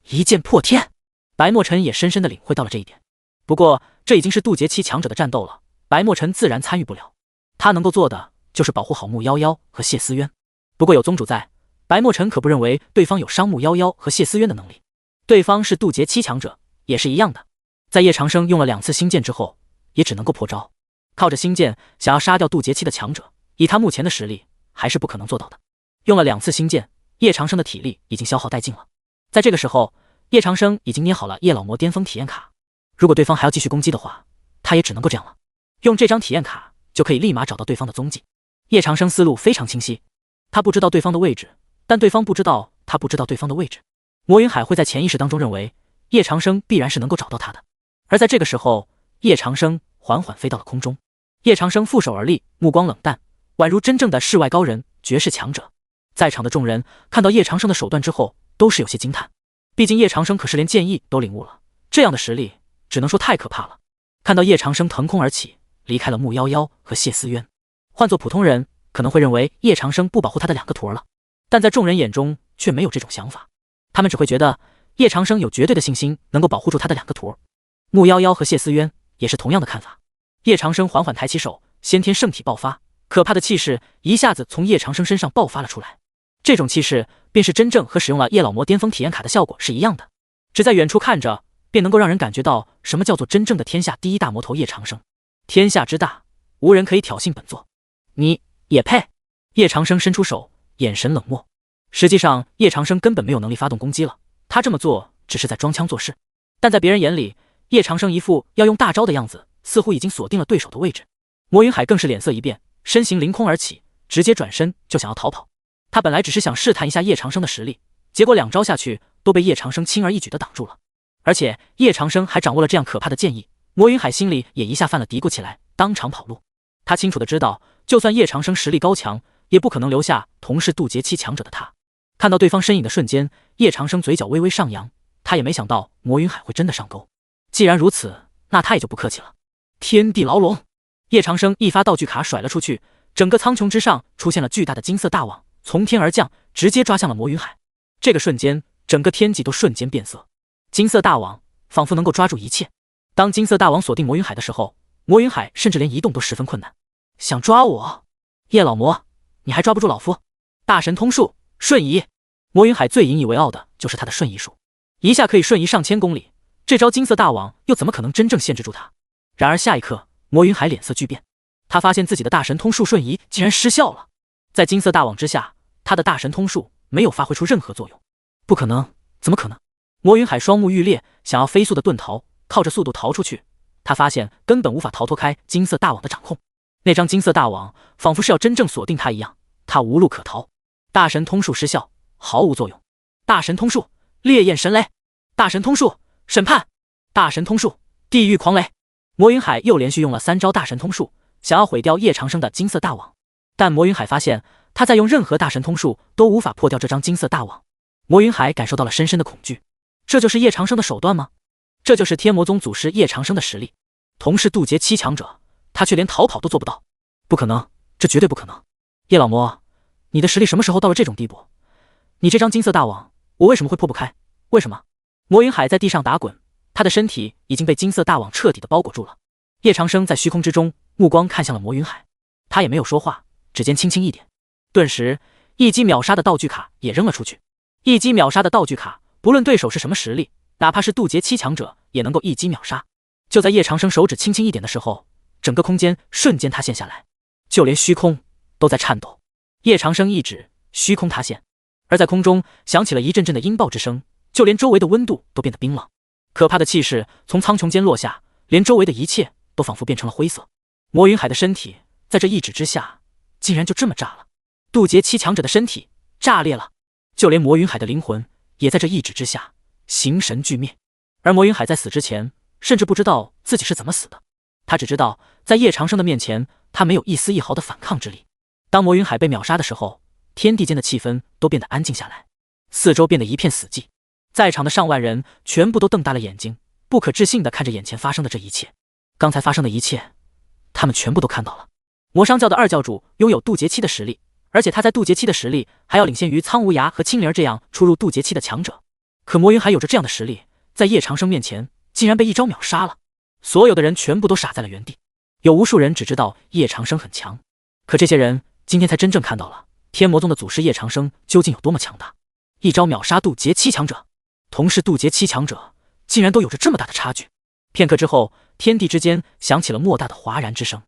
一剑破天。白墨尘也深深地领会到了这一点。不过这已经是渡劫期强者的战斗了，白墨尘自然参与不了。他能够做的就是保护好穆夭夭和谢思渊。不过有宗主在，白墨尘可不认为对方有伤穆夭夭和谢思渊的能力。对方是渡劫期强者，也是一样的。在叶长生用了2次星剑之后，也只能够破招。靠着星剑想要杀掉渡劫期的强者，以他目前的实力还是不可能做到的。用了2次星剑，叶长生的体力已经消耗殆尽了。在这个时候，叶长生已经捏好了叶老魔巅峰体验卡。如果对方还要继续攻击的话，他也只能够这样了。用这张体验卡就可以立马找到对方的踪迹。叶长生思路非常清晰，他不知道对方的位置，但对方不知道他不知道对方的位置。魔云海会在潜意识当中认为叶长生必然是能够找到他的。而在这个时候，叶长生缓缓飞到了空中，叶长生负手而立，目光冷淡，宛如真正的世外高人，绝世强者。在场的众人看到叶长生的手段之后，都是有些惊叹。毕竟叶长生可是连剑意都领悟了，这样的实力只能说太可怕了。看到叶长生腾空而起，离开了穆夭夭和谢思渊，换做普通人可能会认为叶长生不保护他的2个徒儿了，但在众人眼中却没有这种想法，他们只会觉得叶长生有绝对的信心能够保护住他的2个徒儿。穆夭夭和谢思渊也是同样的看法。叶长生缓缓抬起手，先天圣体爆发，可怕的气势一下子从叶长生身上爆发了出来。这种气势便是真正和使用了叶老魔巅峰体验卡的效果是一样的，只在远处看着便能够让人感觉到什么叫做真正的天下第一大魔头叶长生。天下之大，无人可以挑衅本座。你也配？叶长生伸出手，眼神冷漠。实际上叶长生根本没有能力发动攻击了，他这么做只是在装腔作势，但在别人眼里，叶长生一副要用大招的样子，似乎已经锁定了对手的位置。魔云海更是脸色一变，身形凌空而起，直接转身就想要逃跑。他本来只是想试探一下叶长生的实力，结果2招下去都被叶长生轻而易举地挡住了。而且叶长生还掌握了这样可怕的剑意，魔云海心里也一下犯了嘀咕起来，当场跑路。他清楚地知道，就算叶长生实力高强，也不可能留下同是渡劫期强者的他。看到对方身影的瞬间，叶长生嘴角微微上扬，他也没想到魔云海会真的上钩。既然如此，那他也就不客气了。天地牢笼，叶长生一发道具卡甩了出去，整个苍穹之上出现了巨大的金色大网，从天而降，直接抓向了魔云海。这个瞬间，整个天际都瞬间变色，金色大网仿佛能够抓住一切。当金色大网锁定魔云海的时候，魔云海甚至连移动都十分困难。想抓我？叶老魔，你还抓不住老夫？大神通术瞬移。魔云海最引以为傲的就是他的瞬移术，一下可以瞬移上千公里，这招金色大网又怎么可能真正限制住他？然而下一刻，魔云海脸色巨变，他发现自己的大神通术瞬移竟然失效了。在金色大网之下，他的大神通术没有发挥出任何作用。不可能，怎么可能？魔云海双目欲裂，想要飞速的遁逃，靠着速度逃出去。他发现根本无法逃脱开金色大网的掌控，那张金色大网仿佛是要真正锁定他一样，他无路可逃。大神通术失效，毫无作用。大神通术烈焰神雷，大神通术审判，大神通术地狱狂雷。魔云海又连续用了3招大神通术，想要毁掉叶长生的金色大网。但魔云海发现，他在用任何大神通术都无法破掉这张金色大网。魔云海感受到了深深的恐惧，这就是叶长生的手段吗？这就是天魔宗祖师叶长生的实力，同是渡劫7强者，他却连逃跑都做不到。不可能，这绝对不可能。叶老魔，你的实力什么时候到了这种地步？你这张金色大网，我为什么会破不开？为什么？魔云海在地上打滚，他的身体已经被金色大网彻底的包裹住了。叶长生在虚空之中，目光看向了魔云海，他也没有说话，指尖轻轻一点，顿时一击秒杀的道具卡也扔了出去。一击秒杀的道具卡，不论对手是什么实力，哪怕是渡劫7强者，也能够一击秒杀。就在叶长生手指轻轻一点的时候，整个空间瞬间塌陷下来，就连虚空都在颤抖。叶长生一指，虚空塌陷，而在空中响起了一阵阵的音爆之声，就连周围的温度都变得冰冷。可怕的气势从苍穹间落下，连周围的一切都仿佛变成了灰色。魔云海的身体在这一指之下，竟然就这么炸了。渡劫7强者的身体炸裂了，就连魔云海的灵魂也在这一指之下形神俱灭。而魔云海在死之前，甚至不知道自己是怎么死的，他只知道在叶长生的面前，他没有一丝一毫的反抗之力。当魔云海被秒杀的时候，天地间的气氛都变得安静下来，四周变得一片死寂。在场的上万人全部都瞪大了眼睛，不可置信地看着眼前发生的这一切。刚才发生的一切，他们全部都看到了。魔商教的2教主拥有渡劫期的实力，而且他在渡劫期的实力还要领先于苍无涯和青灵儿这样初入渡劫期的强者。可魔云海有着这样的实力，在叶长生面前竟然被一招秒杀了。所有的人全部都傻在了原地。有无数人只知道叶长生很强，可这些人今天才真正看到了天魔宗的祖师叶长生究竟有多么强大。一招秒杀渡劫7强者，同是渡劫7强者，竟然都有着这么大的差距。片刻之后，天地之间响起了莫大的哗然之声，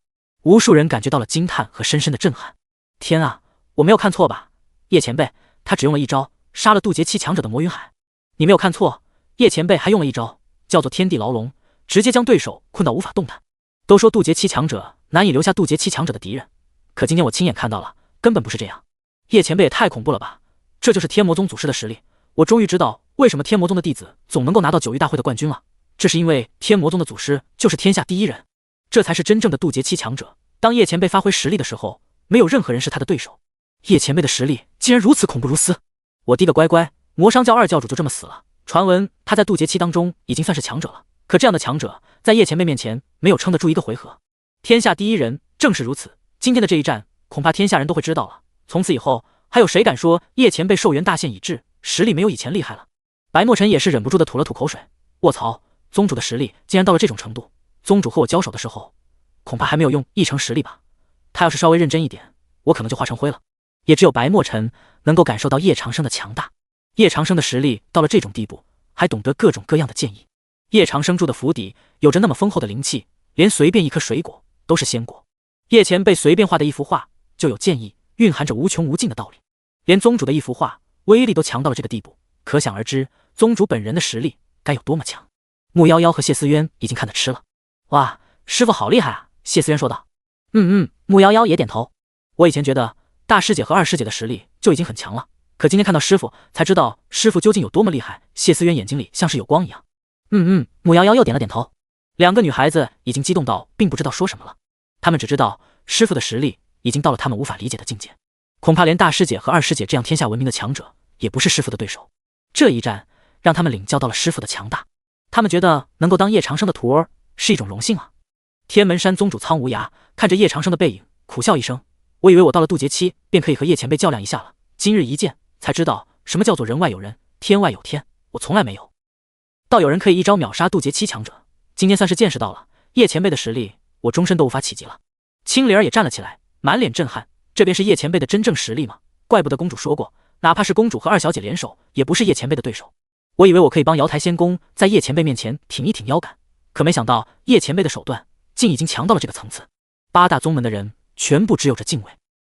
无数人感觉到了惊叹和深深的震撼。天啊，我没有看错吧？叶前辈他只用了一招杀了渡劫7强者的魔云海。你没有看错，叶前辈还用了一招叫做天地牢笼，直接将对手困到无法动弹。都说渡劫7强者难以留下渡劫7强者的敌人，可今天我亲眼看到了，根本不是这样。叶前辈也太恐怖了吧，这就是天魔宗祖师的实力。我终于知道为什么天魔宗的弟子总能够拿到9域大会的冠军了，这是因为天魔宗的祖师就是天下第一人，这才是真正的渡劫7强者，当叶前辈发挥实力的时候，没有任何人是他的对手。叶前辈的实力竟然如此恐怖如斯！我滴个乖乖，魔商教二教主就这么死了。传闻他在渡劫期当中已经算是强者了，可这样的强者在叶前辈面前没有撑得住一个回合。天下第一人正是如此，今天的这一战，恐怕天下人都会知道了。从此以后，还有谁敢说叶前辈寿元大限已至，实力没有以前厉害了？白墨尘也是忍不住的吐了吐口水。卧槽，宗主的实力竟然到了这种程度！宗主和我交手的时候，恐怕还没有用1成实力吧？他要是稍微认真一点，我可能就化成灰了。也只有白墨尘能够感受到叶长生的强大。叶长生的实力到了这种地步，还懂得各种各样的剑意。叶长生住的府邸有着那么丰厚的灵气，连随便一颗水果都是仙果。叶前辈随便画的一幅画就有剑意，蕴含着无穷无尽的道理。连宗主的一幅画威力都强到了这个地步，可想而知宗主本人的实力该有多么强。木夭夭和谢思渊已经看得吃了。哇，师傅好厉害啊！谢思渊说道。木夭夭也点头。我以前觉得大师姐和二师姐的实力就已经很强了，可今天看到师傅才知道师傅究竟有多么厉害。谢思渊眼睛里像是有光一样。木夭夭又点了点头。两个女孩子已经激动到并不知道说什么了，她们只知道师傅的实力已经到了她们无法理解的境界，恐怕连大师姐和二师姐这样天下闻名的强者也不是师傅的对手。这一战让他们领教到了师傅的强大，他们觉得能够当叶长生的徒儿是一种荣幸啊。天门山宗主苍无涯看着叶长生的背影，苦笑一声，我以为我到了渡劫期便可以和叶前辈较量一下了，今日一见才知道什么叫做人外有人，天外有天，我从来没有倒有人可以一招秒杀渡劫期强者，今天算是见识到了叶前辈的实力，我终身都无法企及了。青灵儿也站了起来，满脸震撼，这便是叶前辈的真正实力吗？怪不得公主说过，哪怕是公主和二小姐联手，也不是叶前辈的对手。我以为我可以帮瑶台仙宫在叶前辈面前挺一挺腰杆，可没想到叶前辈的手段竟已经强到了这个层次。八大宗门的人全部只有着敬畏。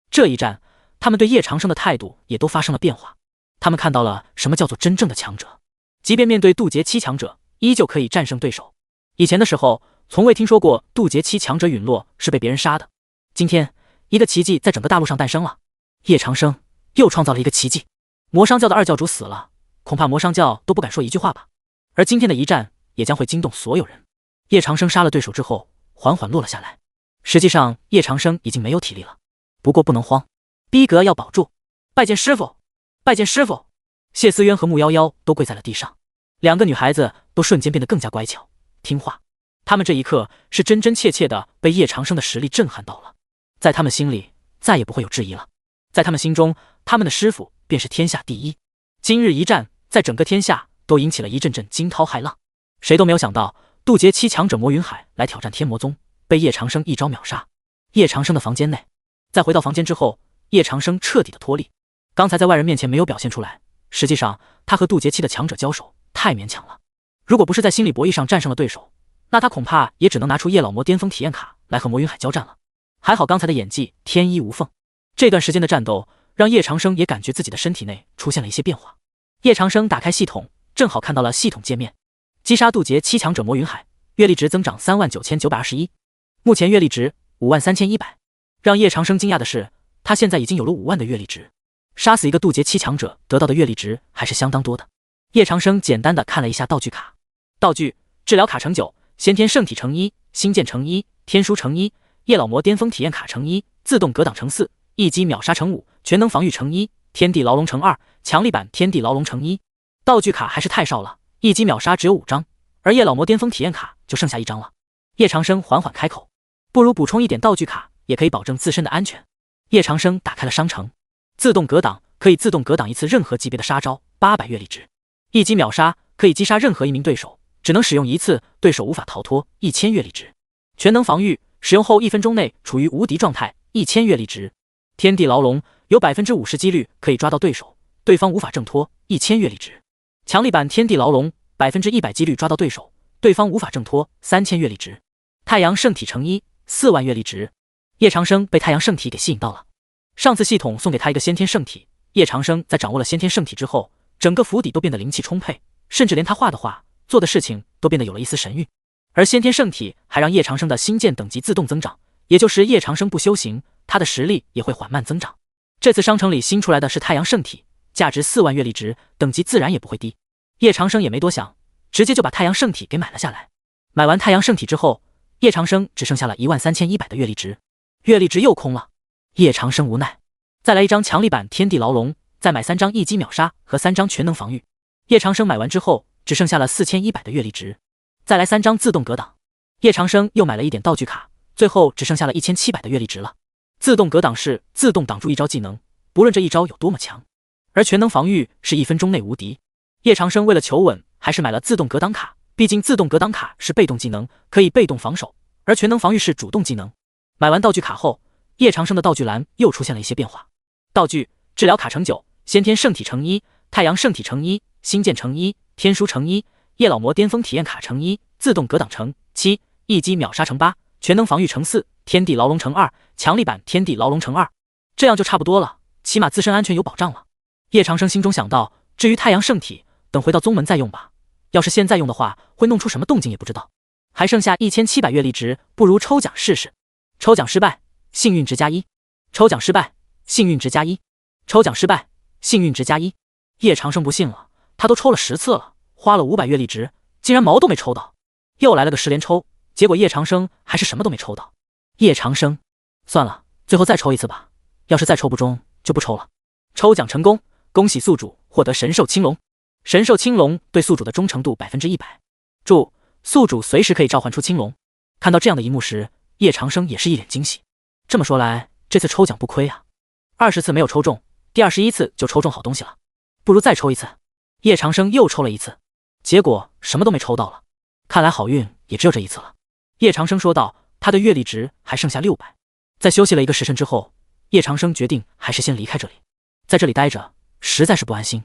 这一战，他们对叶长生的态度也都发生了变化。他们看到了什么叫做真正的强者，即便面对渡劫期强者，依旧可以战胜对手。以前的时候，从未听说过渡劫期强者陨落是被别人杀的。今天，一个奇迹在整个大陆上诞生了，叶长生又创造了一个奇迹。魔商教的二教主死了，恐怕魔商教都不敢说一句话吧。而今天的一战也将会惊动所有人。叶长生杀了对手之后，缓缓落了下来。实际上，叶长生已经没有体力了，不过不能慌，逼格要保住。拜见师傅，拜见师傅！谢思渊和木夭夭都跪在了地上，两个女孩子都瞬间变得更加乖巧听话。她们这一刻是真真切切的被叶长生的实力震撼到了，在她们心里再也不会有质疑了。在她们心中，他们的师傅便是天下第一。今日一战，在整个天下都引起了一阵阵惊涛骇浪。谁都没有想到，渡劫期强者魔云海来挑战天魔宗，被叶长生一招秒杀。叶长生的房间内，在回到房间之后，叶长生彻底的脱力。刚才在外人面前没有表现出来，实际上他和渡劫期的强者交手太勉强了。如果不是在心理博弈上战胜了对手，那他恐怕也只能拿出叶老魔巅峰体验卡来和魔云海交战了。还好刚才的演技天衣无缝，这段时间的战斗让叶长生也感觉自己的身体内出现了一些变化。叶长生打开系统，正好看到了系统界面，击杀渡劫期强者魔云海，阅历值增长39921，目前阅历值53100。让叶长生惊讶的是，他现在已经有了5万的阅历值，杀死一个渡劫期强者得到的阅历值还是相当多的。叶长生简单的看了一下道具卡，道具治疗卡乘9，先天圣体乘1，星剑乘1，天书乘1，叶老魔巅峰体验卡乘1，自动格挡乘4，一击秒杀乘5，全能防御乘1，天地牢笼乘2，强力版天地牢笼乘1。道具卡还是太少了，一击秒杀只有5张，而叶老魔巅峰体验卡就剩下1张了。叶长生缓缓开口，不如补充一点道具卡，也可以保证自身的安全。叶长生打开了商城，自动格挡可以自动格挡一次任何级别的杀招，800阅历值，一击秒杀可以击杀任何一名对手，只能使用一次，对手无法逃脱，1000阅历值。全能防御使用后1分钟内处于无敌状态，1000阅历值。天地牢笼有 50% 几率可以抓到对手，对方无法挣脱，1000阅历值。强力版天地牢笼 100% 几率抓到对手，对方无法挣脱，3000阅历值。太阳圣体乘1 4万阅历值。叶长生被太阳圣体给吸引到了。上次系统送给他一个先天圣体，叶长生在掌握了先天圣体之后，整个府邸都变得灵气充沛，甚至连他画的画做的事情都变得有了一丝神韵。而先天圣体还让叶长生的星剑等级自动增长，也就是叶长生不修行，他的实力也会缓慢增长。这次商城里新出来的是太阳圣体，价值4万阅历值，等级自然也不会低。叶长生也没多想，直接就把太阳圣体给买了下来。买完太阳圣体之后，叶长生只剩下了13100的阅历值。月历值又空了。叶长生无奈，再来一张强力版天地牢笼，再买3张一击秒杀和3张全能防御。叶长生买完之后，只剩下了4100的月历值，再来3张自动格挡。叶长生又买了一点道具卡，最后只剩下了1700的月历值了。自动格挡是自动挡住一招技能，不论这一招有多么强，而全能防御是1分钟内无敌。叶长生为了求稳，还是买了自动格挡卡，毕竟自动格挡卡是被动技能，可以被动防守，而全能防御是主动技能。买完道具卡后，叶长生的道具栏又出现了一些变化。道具：治疗卡乘9，先天圣体乘1，太阳圣体乘1，星剑乘1，天书乘1，叶老魔巅峰体验卡乘1，自动格挡乘7，一击秒杀乘8，全能防御乘4，天地牢笼乘2，强力版天地牢笼乘2。这样就差不多了，起码自身安全有保障了。叶长生心中想到，至于太阳圣体，等回到宗门再用吧。要是现在用的话，会弄出什么动静也不知道。还剩下1700月历值，不如抽奖试试。抽奖失败，幸运值+1。抽奖失败，幸运值+1。抽奖失败，幸运值+1。叶长生不信了，他都抽了10次了，花了500月历值，竟然毛都没抽到。又来了个10连抽，结果叶长生还是什么都没抽到。叶长生，算了，最后再抽一次吧。要是再抽不中，就不抽了。抽奖成功，恭喜宿主获得神兽青龙。神兽青龙对宿主的忠诚度100%。注：宿主随时可以召唤出青龙。看到这样的一幕时，叶长生也是一脸惊喜。这么说来，这次抽奖不亏啊！20次没有抽中，第21次就抽中好东西了。不如再抽一次。叶长生又抽了一次，结果什么都没抽到了。看来好运也只有这一次了。叶长生说道，他的月历值还剩下600。在休息了1个时辰之后，叶长生决定还是先离开这里，在这里待着实在是不安心。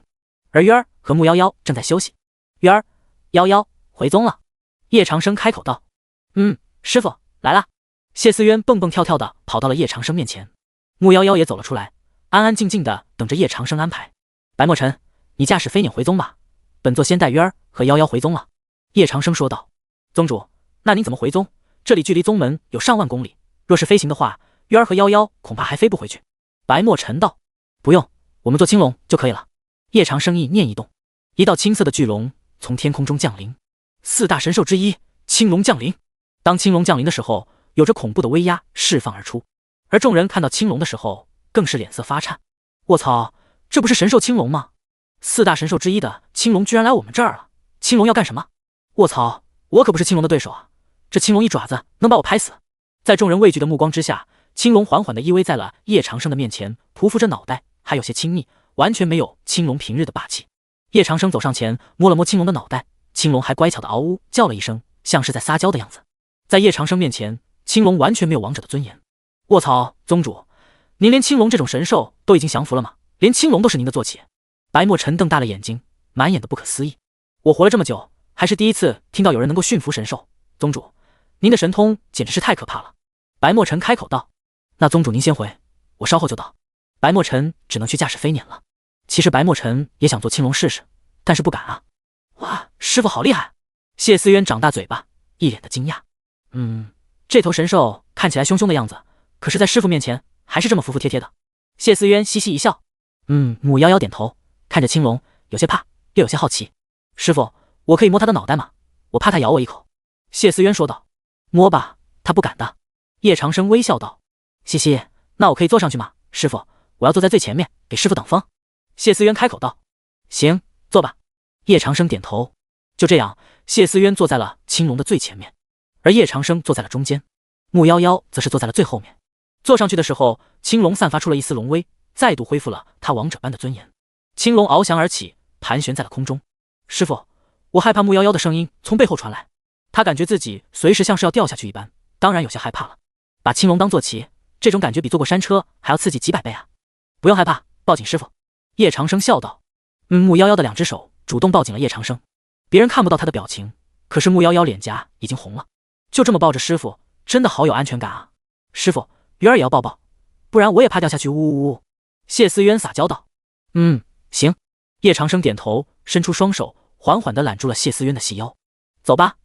而渊儿和木夭夭正在休息。渊儿，夭夭回宗了。叶长生开口道：“师傅来啦。”谢思渊蹦蹦跳跳的跑到了叶长生面前，木夭夭也走了出来，安安静静的等着叶长生安排。白墨尘，你驾驶飞辇回宗吧，本座先带渊儿和夭夭回宗了。叶长生说道：“宗主，那您怎么回宗？这里距离宗门有上万公里，若是飞行的话，渊儿和夭夭恐怕还飞不回去。”白墨尘道：“不用，我们坐青龙就可以了。”叶长生意念一动，一道青色的巨龙从天空中降临。4大神兽之一青龙降临。当青龙降临的时候，有着恐怖的威压释放而出，而众人看到青龙的时候，更是脸色发颤。卧槽，这不是神兽青龙吗？4大神兽之一的青龙居然来我们这儿了，青龙要干什么？卧槽，我可不是青龙的对手啊！这青龙一爪子能把我拍死。在众人畏惧的目光之下，青龙缓缓地依偎在了叶长生的面前，匍匐着脑袋，还有些亲昵，完全没有青龙平日的霸气。叶长生走上前摸了摸青龙的脑袋，青龙还乖巧的嗷呜叫了一声，像是在撒娇的样子。在叶长生面前，青龙完全没有王者的尊严。卧槽，宗主，您连青龙这种神兽都已经降服了吗？连青龙都是您的坐骑？白墨尘瞪大了眼睛，满眼的不可思议。我活了这么久，还是第一次听到有人能够驯服神兽。宗主，您的神通简直是太可怕了。白墨尘开口道：“那宗主您先回，我稍后就到。”白墨尘只能去驾驶飞辇了。其实白墨尘也想做青龙试试，但是不敢啊。哇，师傅好厉害！谢思渊长大嘴巴，一脸的惊讶。这头神兽看起来凶凶的样子，可是在师傅面前还是这么服服帖帖的。谢思渊嘻嘻一笑。木夭夭点头，看着青龙，有些怕，又有些好奇。师傅，我可以摸他的脑袋吗？我怕他咬我一口。谢思渊说道。摸吧，他不敢的。叶长生微笑道。嘻嘻，那我可以坐上去吗？师傅，我要坐在最前面，给师傅挡风。谢思渊开口道。行，坐吧。叶长生点头。就这样，谢思渊坐在了青龙的最前面，而叶长生坐在了中间，木夭夭则是坐在了最后面。坐上去的时候，青龙散发出了一丝龙威，再度恢复了他王者般的尊严。青龙翱翔而起，盘旋在了空中。师傅，我害怕木夭夭的声音从背后传来，他感觉自己随时像是要掉下去一般，当然有些害怕了。把青龙当坐骑，这种感觉比坐过山车还要刺激几百倍啊！不用害怕，抱紧师傅。叶长生笑道。木夭夭的2只手主动抱紧了叶长生，别人看不到他的表情，可是木夭夭脸颊已经红了。就这么抱着师傅，真的好有安全感啊！师傅，鱼儿也要抱抱，不然我也怕掉下去。呜呜呜！谢思渊撒娇道。行。叶长生点头，伸出双手，缓缓地揽住了谢思渊的细腰。走吧。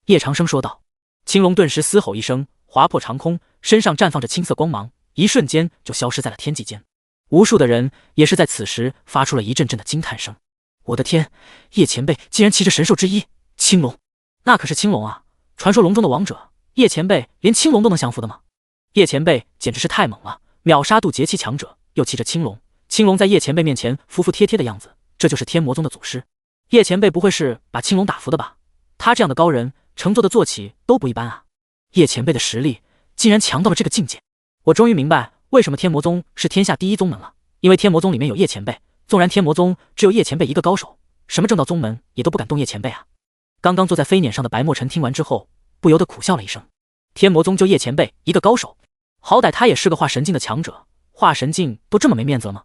叶长生说道。青龙顿时嘶吼一声，划破长空，身上绽放着青色光芒，一瞬间就消失在了天际间。无数的人也是在此时发出了一阵阵的惊叹声。我的天，叶前辈竟然骑着神兽之一青龙，那可是青龙啊！传说龙中的王者，叶前辈连青龙都能降服的吗？叶前辈简直是太猛了，秒杀渡劫期强者，又骑着青龙。青龙在叶前辈面前服服帖帖的样子，这就是天魔宗的祖师。叶前辈不会是把青龙打服的吧？他这样的高人，乘坐的坐骑都不一般啊！叶前辈的实力竟然强到了这个境界，我终于明白为什么天魔宗是天下第一宗门了。因为天魔宗里面有叶前辈，纵然天魔宗只有叶前辈一个高手，什么正道宗门也都不敢动叶前辈啊！刚刚坐在飞辇上的白墨尘听完之后，不由得苦笑了一声。天魔宗就叶前辈一个高手，好歹他也是个化神境的强者，化神境都这么没面子了吗？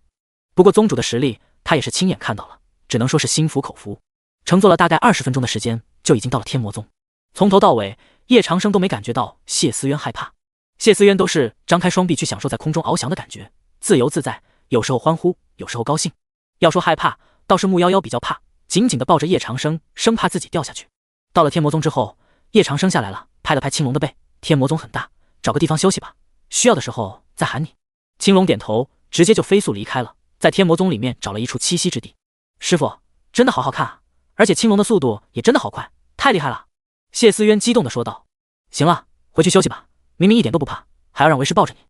不过宗主的实力他也是亲眼看到了，只能说是心服口服。乘坐了大概20分钟的时间，就已经到了天魔宗。从头到尾，叶长生都没感觉到谢思渊害怕。谢思渊都是张开双臂去享受在空中翱翔的感觉，自由自在，有时候欢呼，有时候高兴。要说害怕，倒是木夭夭比较怕，紧紧地抱着叶长生，生怕自己掉下去。到了天魔宗之后，叶长生下来了，拍了拍青龙的背。天魔宗很大，找个地方休息吧，需要的时候再喊你。青龙点头，直接就飞速离开了，在天魔宗里面找了一处栖息之地。师傅，真的好好看啊，而且青龙的速度也真的好快，太厉害了！谢思渊激动地说道。行了，回去休息吧，明明一点都不怕，还要让为师抱着你。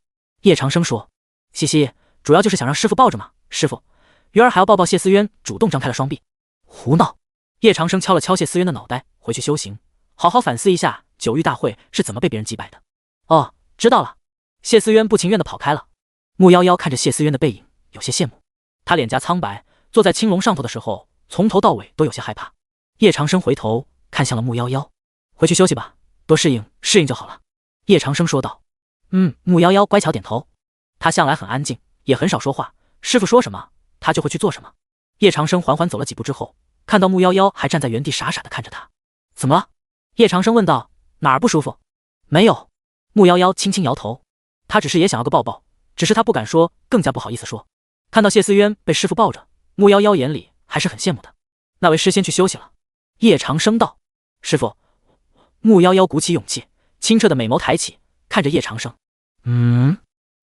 叶长生说。嘻嘻，主要就是想让师傅抱着嘛。师傅，鱼儿还要抱抱。谢思渊主动张开了双臂。胡闹！叶长生敲了敲谢思渊的脑袋，回去修行，好好反思一下九域大会是怎么被别人击败的。哦，知道了。谢思渊不情愿地跑开了。木夭夭看着谢思渊的背影，有些羡慕。他脸颊苍白，坐在青龙上头的时候，从头到尾都有些害怕。叶长生回头看向了木夭夭，回去休息吧，多适应适应就好了。叶长生说道。木夭夭乖巧点头。他向来很安静，也很少说话，师傅说什么他就会去做什么。叶长生缓缓走了几步之后，看到木夭夭还站在原地傻傻地看着他。怎么了？叶长生问道。哪儿不舒服？没有。木夭夭轻轻摇头。他只是也想要个抱抱，只是他不敢说，更加不好意思说。看到谢思渊被师傅抱着，木夭夭眼里还是很羡慕的。那为师先去休息了。叶长生道。师傅。木夭夭鼓起勇气，清澈的美眸抬起，看着叶长生。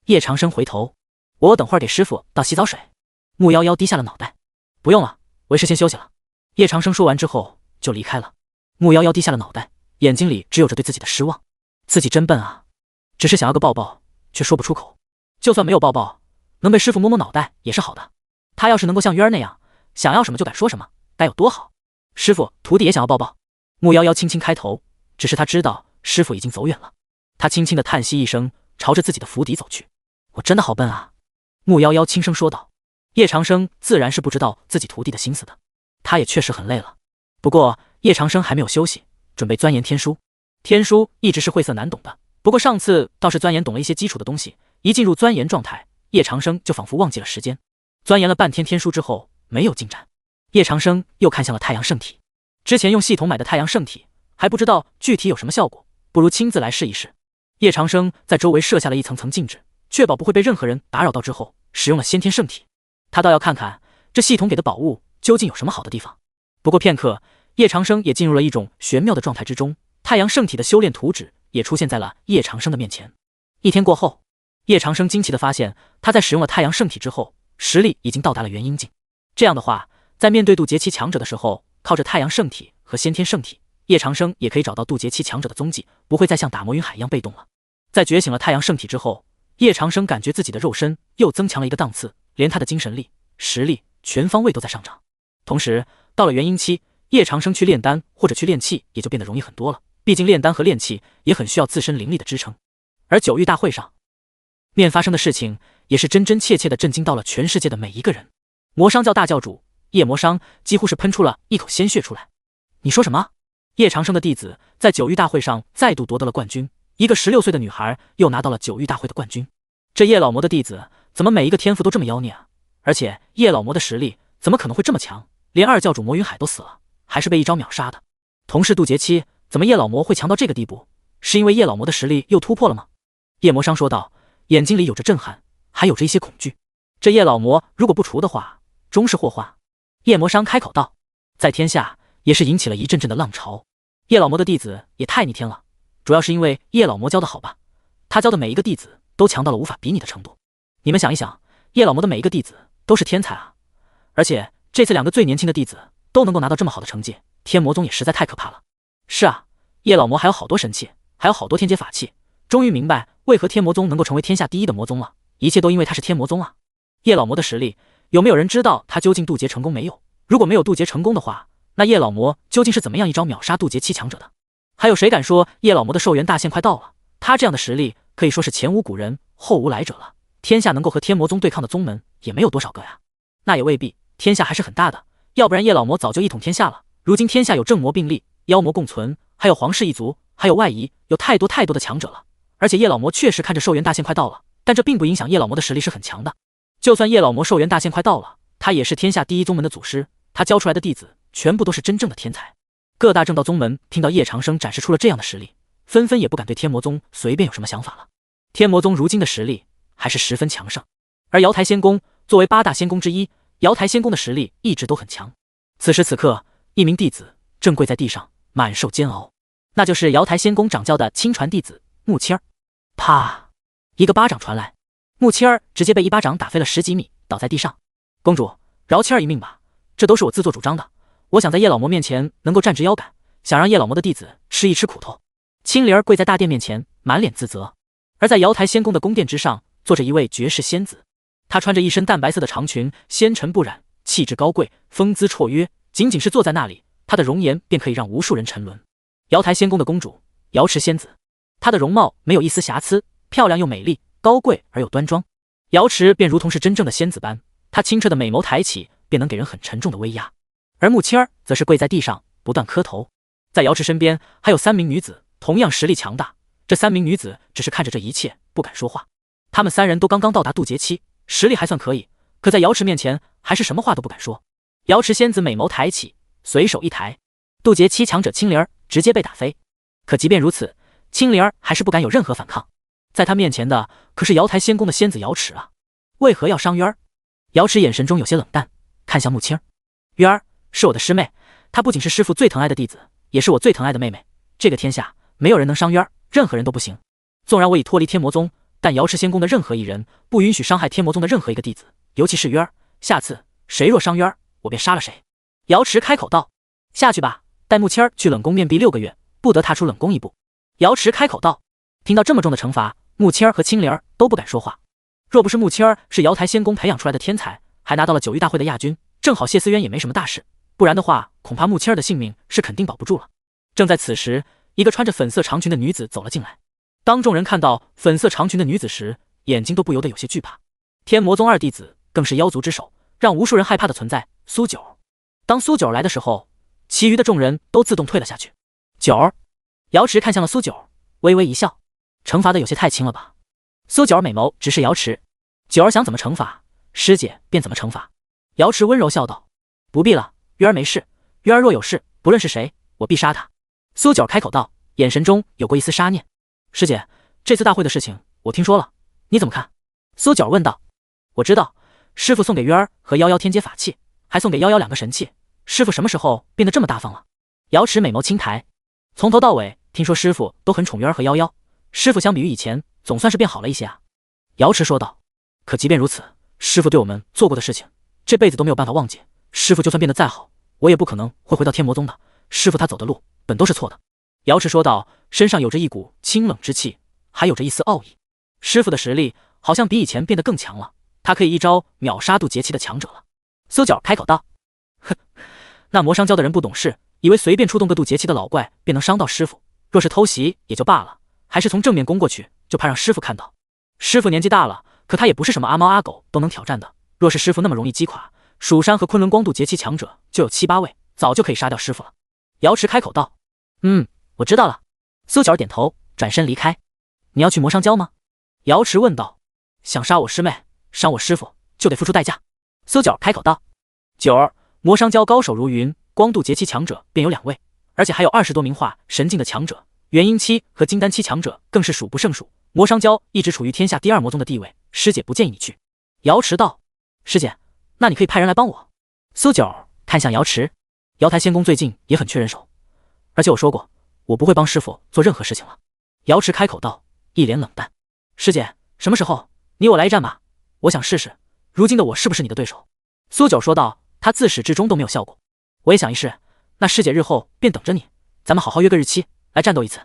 叶长生回头。我等会儿给师傅倒洗澡水。木夭夭低下了脑袋。不用了，为师先休息了。叶长生说完之后就离开了。木夭夭低下了脑袋，眼睛里只有着对自己的失望。自己真笨啊，只是想要个抱抱，却说不出口。就算没有抱抱，能被师傅摸摸脑袋也是好的。他要是能够像鱼儿那样，想要什么就敢说什么，该有多好。师傅，徒弟也想要抱抱。木夭夭轻轻开头，只是他知道师傅已经走远了。他轻轻地叹息一声，朝着自己的府邸走去。我真的好笨啊。木夭夭轻声说道。叶长生自然是不知道自己徒弟的心思的，他也确实很累了。不过叶长生还没有休息，准备钻研天书。天书一直是晦涩难懂的，不过上次倒是钻研懂了一些基础的东西。一进入钻研状态，叶长生就仿佛忘记了时间。钻研了半天天书之后，没有进展。叶长生又看向了太阳圣体。之前用系统买的太阳圣体，还不知道具体有什么效果，不如亲自来试一试。叶长生在周围设下了一层层禁制，确保不会被任何人打扰到之后，使用了先天圣体。他倒要看看这系统给的宝物究竟有什么好的地方。不过片刻，叶长生也进入了一种玄妙的状态之中，太阳圣体的修炼图纸也出现在了叶长生的面前。一天过后，叶长生惊奇地发现，他在使用了太阳圣体之后，实力已经到达了元婴境。这样的话，在面对渡劫期强者的时候，靠着太阳圣体和先天圣体，叶长生也可以找到渡劫期强者的踪迹，不会再像打魔云海一样被动了。在觉醒了太阳圣体之后，叶长生感觉自己的肉身又增强了一个档次，连他的精神力、实力全方位都在上涨。同时，到了元婴期，叶长生去炼丹或者去炼气也就变得容易很多了，毕竟炼丹和炼气也很需要自身灵力的支撑。而九域大会上面发生的事情，也是真真切切地震惊到了全世界的每一个人。魔商教大教主叶魔商几乎是喷出了一口鲜血出来。你说什么？叶长生的弟子在九域大会上再度夺得了冠军，一个16岁的女孩又拿到了九域大会的冠军。这叶老魔的弟子怎么每一个天赋都这么妖孽啊？而且叶老魔的实力怎么可能会这么强？连二教主魔云海都死了，还是被一招秒杀的。同是渡劫期，怎么叶老魔会强到这个地步？是因为叶老魔的实力又突破了吗？叶魔商说道，眼睛里有着震撼，还有着一些恐惧。这叶老魔如果不除的话，终是祸患。叶魔商开口道，在天下也是引起了一阵阵的浪潮。叶老魔的弟子也太逆天了，主要是因为叶老魔教的好吧，他教的每一个弟子都强到了无法比拟的程度。你们想一想，叶老魔的每一个弟子都是天才啊！而且这次2个最年轻的弟子都能够拿到这么好的成绩，天魔宗也实在太可怕了。是啊，叶老魔还有好多神器，还有好多天阶法器，终于明白为何天魔宗能够成为天下第一的魔宗了，一切都因为他是天魔宗啊！叶老魔的实力，有没有人知道他究竟渡劫成功没有？如果没有渡劫成功的话，那叶老魔究竟是怎么样一招秒杀渡劫7强者的？还有谁敢说叶老魔的寿元大限快到了？他这样的实力可以说是前无古人后无来者了，天下能够和天魔宗对抗的宗门也没有多少个呀。那也未必，天下还是很大的，要不然叶老魔早就一统天下了。如今天下有正魔并立，妖魔共存，还有皇室一族，还有外夷，有太多的强者了。而且叶老魔确实看着寿元大限快到了，但这并不影响叶老魔的实力是很强的。就算叶老魔寿元大限快到了，他也是天下第一宗门的祖师，他教出来的弟子全部都是真正的天才。各大正道宗门听到叶长生展示出了这样的实力，纷纷也不敢对天魔宗随便有什么想法了。天魔宗如今的实力还是十分强盛，而瑶台仙宫作为8大仙宫之一，瑶台仙宫的实力一直都很强。此时此刻，一名弟子正跪在地上，满受煎熬，那就是瑶台仙宫掌教的亲传弟子穆青儿。啪！一个巴掌传来，穆青儿直接被一巴掌打飞了10几米，倒在地上。公主，饶青儿一命吧，这都是我自作主张的。我想在叶老魔面前能够站直腰杆，想让叶老魔的弟子吃一吃苦头。青灵儿跪在大殿面前，满脸自责。而在瑶台仙宫的宫殿之上，坐着一位绝世仙子，她穿着一身淡白色的长裙，纤尘不染，气质高贵，风姿绰约。仅仅是坐在那里，她的容颜便可以让无数人沉沦。瑶台仙宫的公主瑶池仙子，她的容貌没有一丝瑕疵，漂亮又美丽，高贵而又端庄。瑶池便如同是真正的仙子般，她清澈的美眸抬起，便能给人很沉重的威压。而穆青儿则是跪在地上，不断磕头。在瑶池身边还有3名女子，同样实力强大。这3名女子只是看着这一切，不敢说话。她们3人都刚刚到达渡劫期，实力还算可以，可在瑶池面前还是什么话都不敢说。瑶池仙子美眸抬起，随手一抬，渡劫7强者青灵儿直接被打飞。可即便如此，青灵儿还是不敢有任何反抗。在她面前的可是瑶台仙宫的仙子瑶池啊，为何要伤渊儿？瑶池眼神中有些冷淡，看向穆青儿。渊儿是我的师妹，她不仅是师父最疼爱的弟子，也是我最疼爱的妹妹。这个天下没有人能伤渊儿，任何人都不行。纵然我已脱离天魔宗，但瑶池仙宫的任何一人不允许伤害天魔宗的任何一个弟子，尤其是渊儿。下次谁若伤渊儿，我便杀了谁。瑶池开口道：“下去吧，带穆青儿去冷宫面壁6个月，不得踏出冷宫一步。”瑶池开口道。听到这么重的惩罚，穆青儿和青灵儿都不敢说话。若不是穆青儿是瑶台仙宫培养出来的天才，还拿到了9域大会的亚军，正好谢思渊也没什么大事，不然的话，恐怕穆青儿的性命是肯定保不住了。正在此时，一个穿着粉色长裙的女子走了进来。当众人看到粉色长裙的女子时，眼睛都不由得有些惧怕。天魔宗2弟子更是妖族之首，让无数人害怕的存在。苏九，当苏九来的时候，其余的众人都自动退了下去。九儿，瑶池看向了苏九，微微一笑，惩罚的有些太轻了吧？苏九儿美眸直视瑶池，九儿想怎么惩罚，师姐便怎么惩罚。瑶池温柔笑道：“不必了，月儿没事，月儿若有事，不论是谁，我必杀他。”苏九儿开口道，眼神中有过一丝杀念：“师姐，这次大会的事情我听说了，你怎么看？”苏九儿问道：“我知道，师傅送给月儿和夭夭天阶法器，还送给夭夭2个神器，师傅什么时候变得这么大方了？”瑶池美眸轻抬，从头到尾听说师傅都很宠月儿和夭夭，师傅相比于以前总算是变好了一些啊。瑶池说道：“可即便如此，师傅对我们做过的事情，这辈子都没有办法忘记。师傅就算变得再好，我也不可能会回到天魔宗的。师傅他走的路本都是错的。”瑶池说道，身上有着一股清冷之气，还有着一丝傲意。师傅的实力好像比以前变得更强了，他可以一招秒杀渡劫期的强者了。苏九开口道：“哼，那魔商教的人不懂事，以为随便出动个渡劫期的老怪便能伤到师傅，若是偷袭也就罢了，还是从正面攻过去，就怕让师傅看到。师傅年纪大了，可他也不是什么阿猫阿狗都能挑战的。若是师傅那么容易击垮，蜀山和昆仑光渡劫期强者就有7、8位，早就可以杀掉师傅了。”瑶池开口道：“我知道了。”苏九点头，转身离开。“你要去魔商教吗？”瑶池问道。“想杀我师妹，伤我师傅，就得付出代价。”苏九开口道。“九儿，魔商教高手如云，光渡劫期强者便有2位，而且还有20多名化神境的强者，元婴期和金丹期强者更是数不胜数。魔商教一直处于天下第2魔宗的地位，师姐不建议你去。”瑶池道：“师姐，那你可以派人来帮我。”苏九看向瑶池，瑶台仙宫最近也很缺人手，而且我说过，我不会帮师傅做任何事情了。瑶池开口道，一脸冷淡：“师姐，什么时候你我来一战吧？我想试试，如今的我是不是你的对手？”苏九说道，他自始至终都没有笑过。“我也想一试，那师姐日后便等着你，咱们好好约个日期来战斗一次。”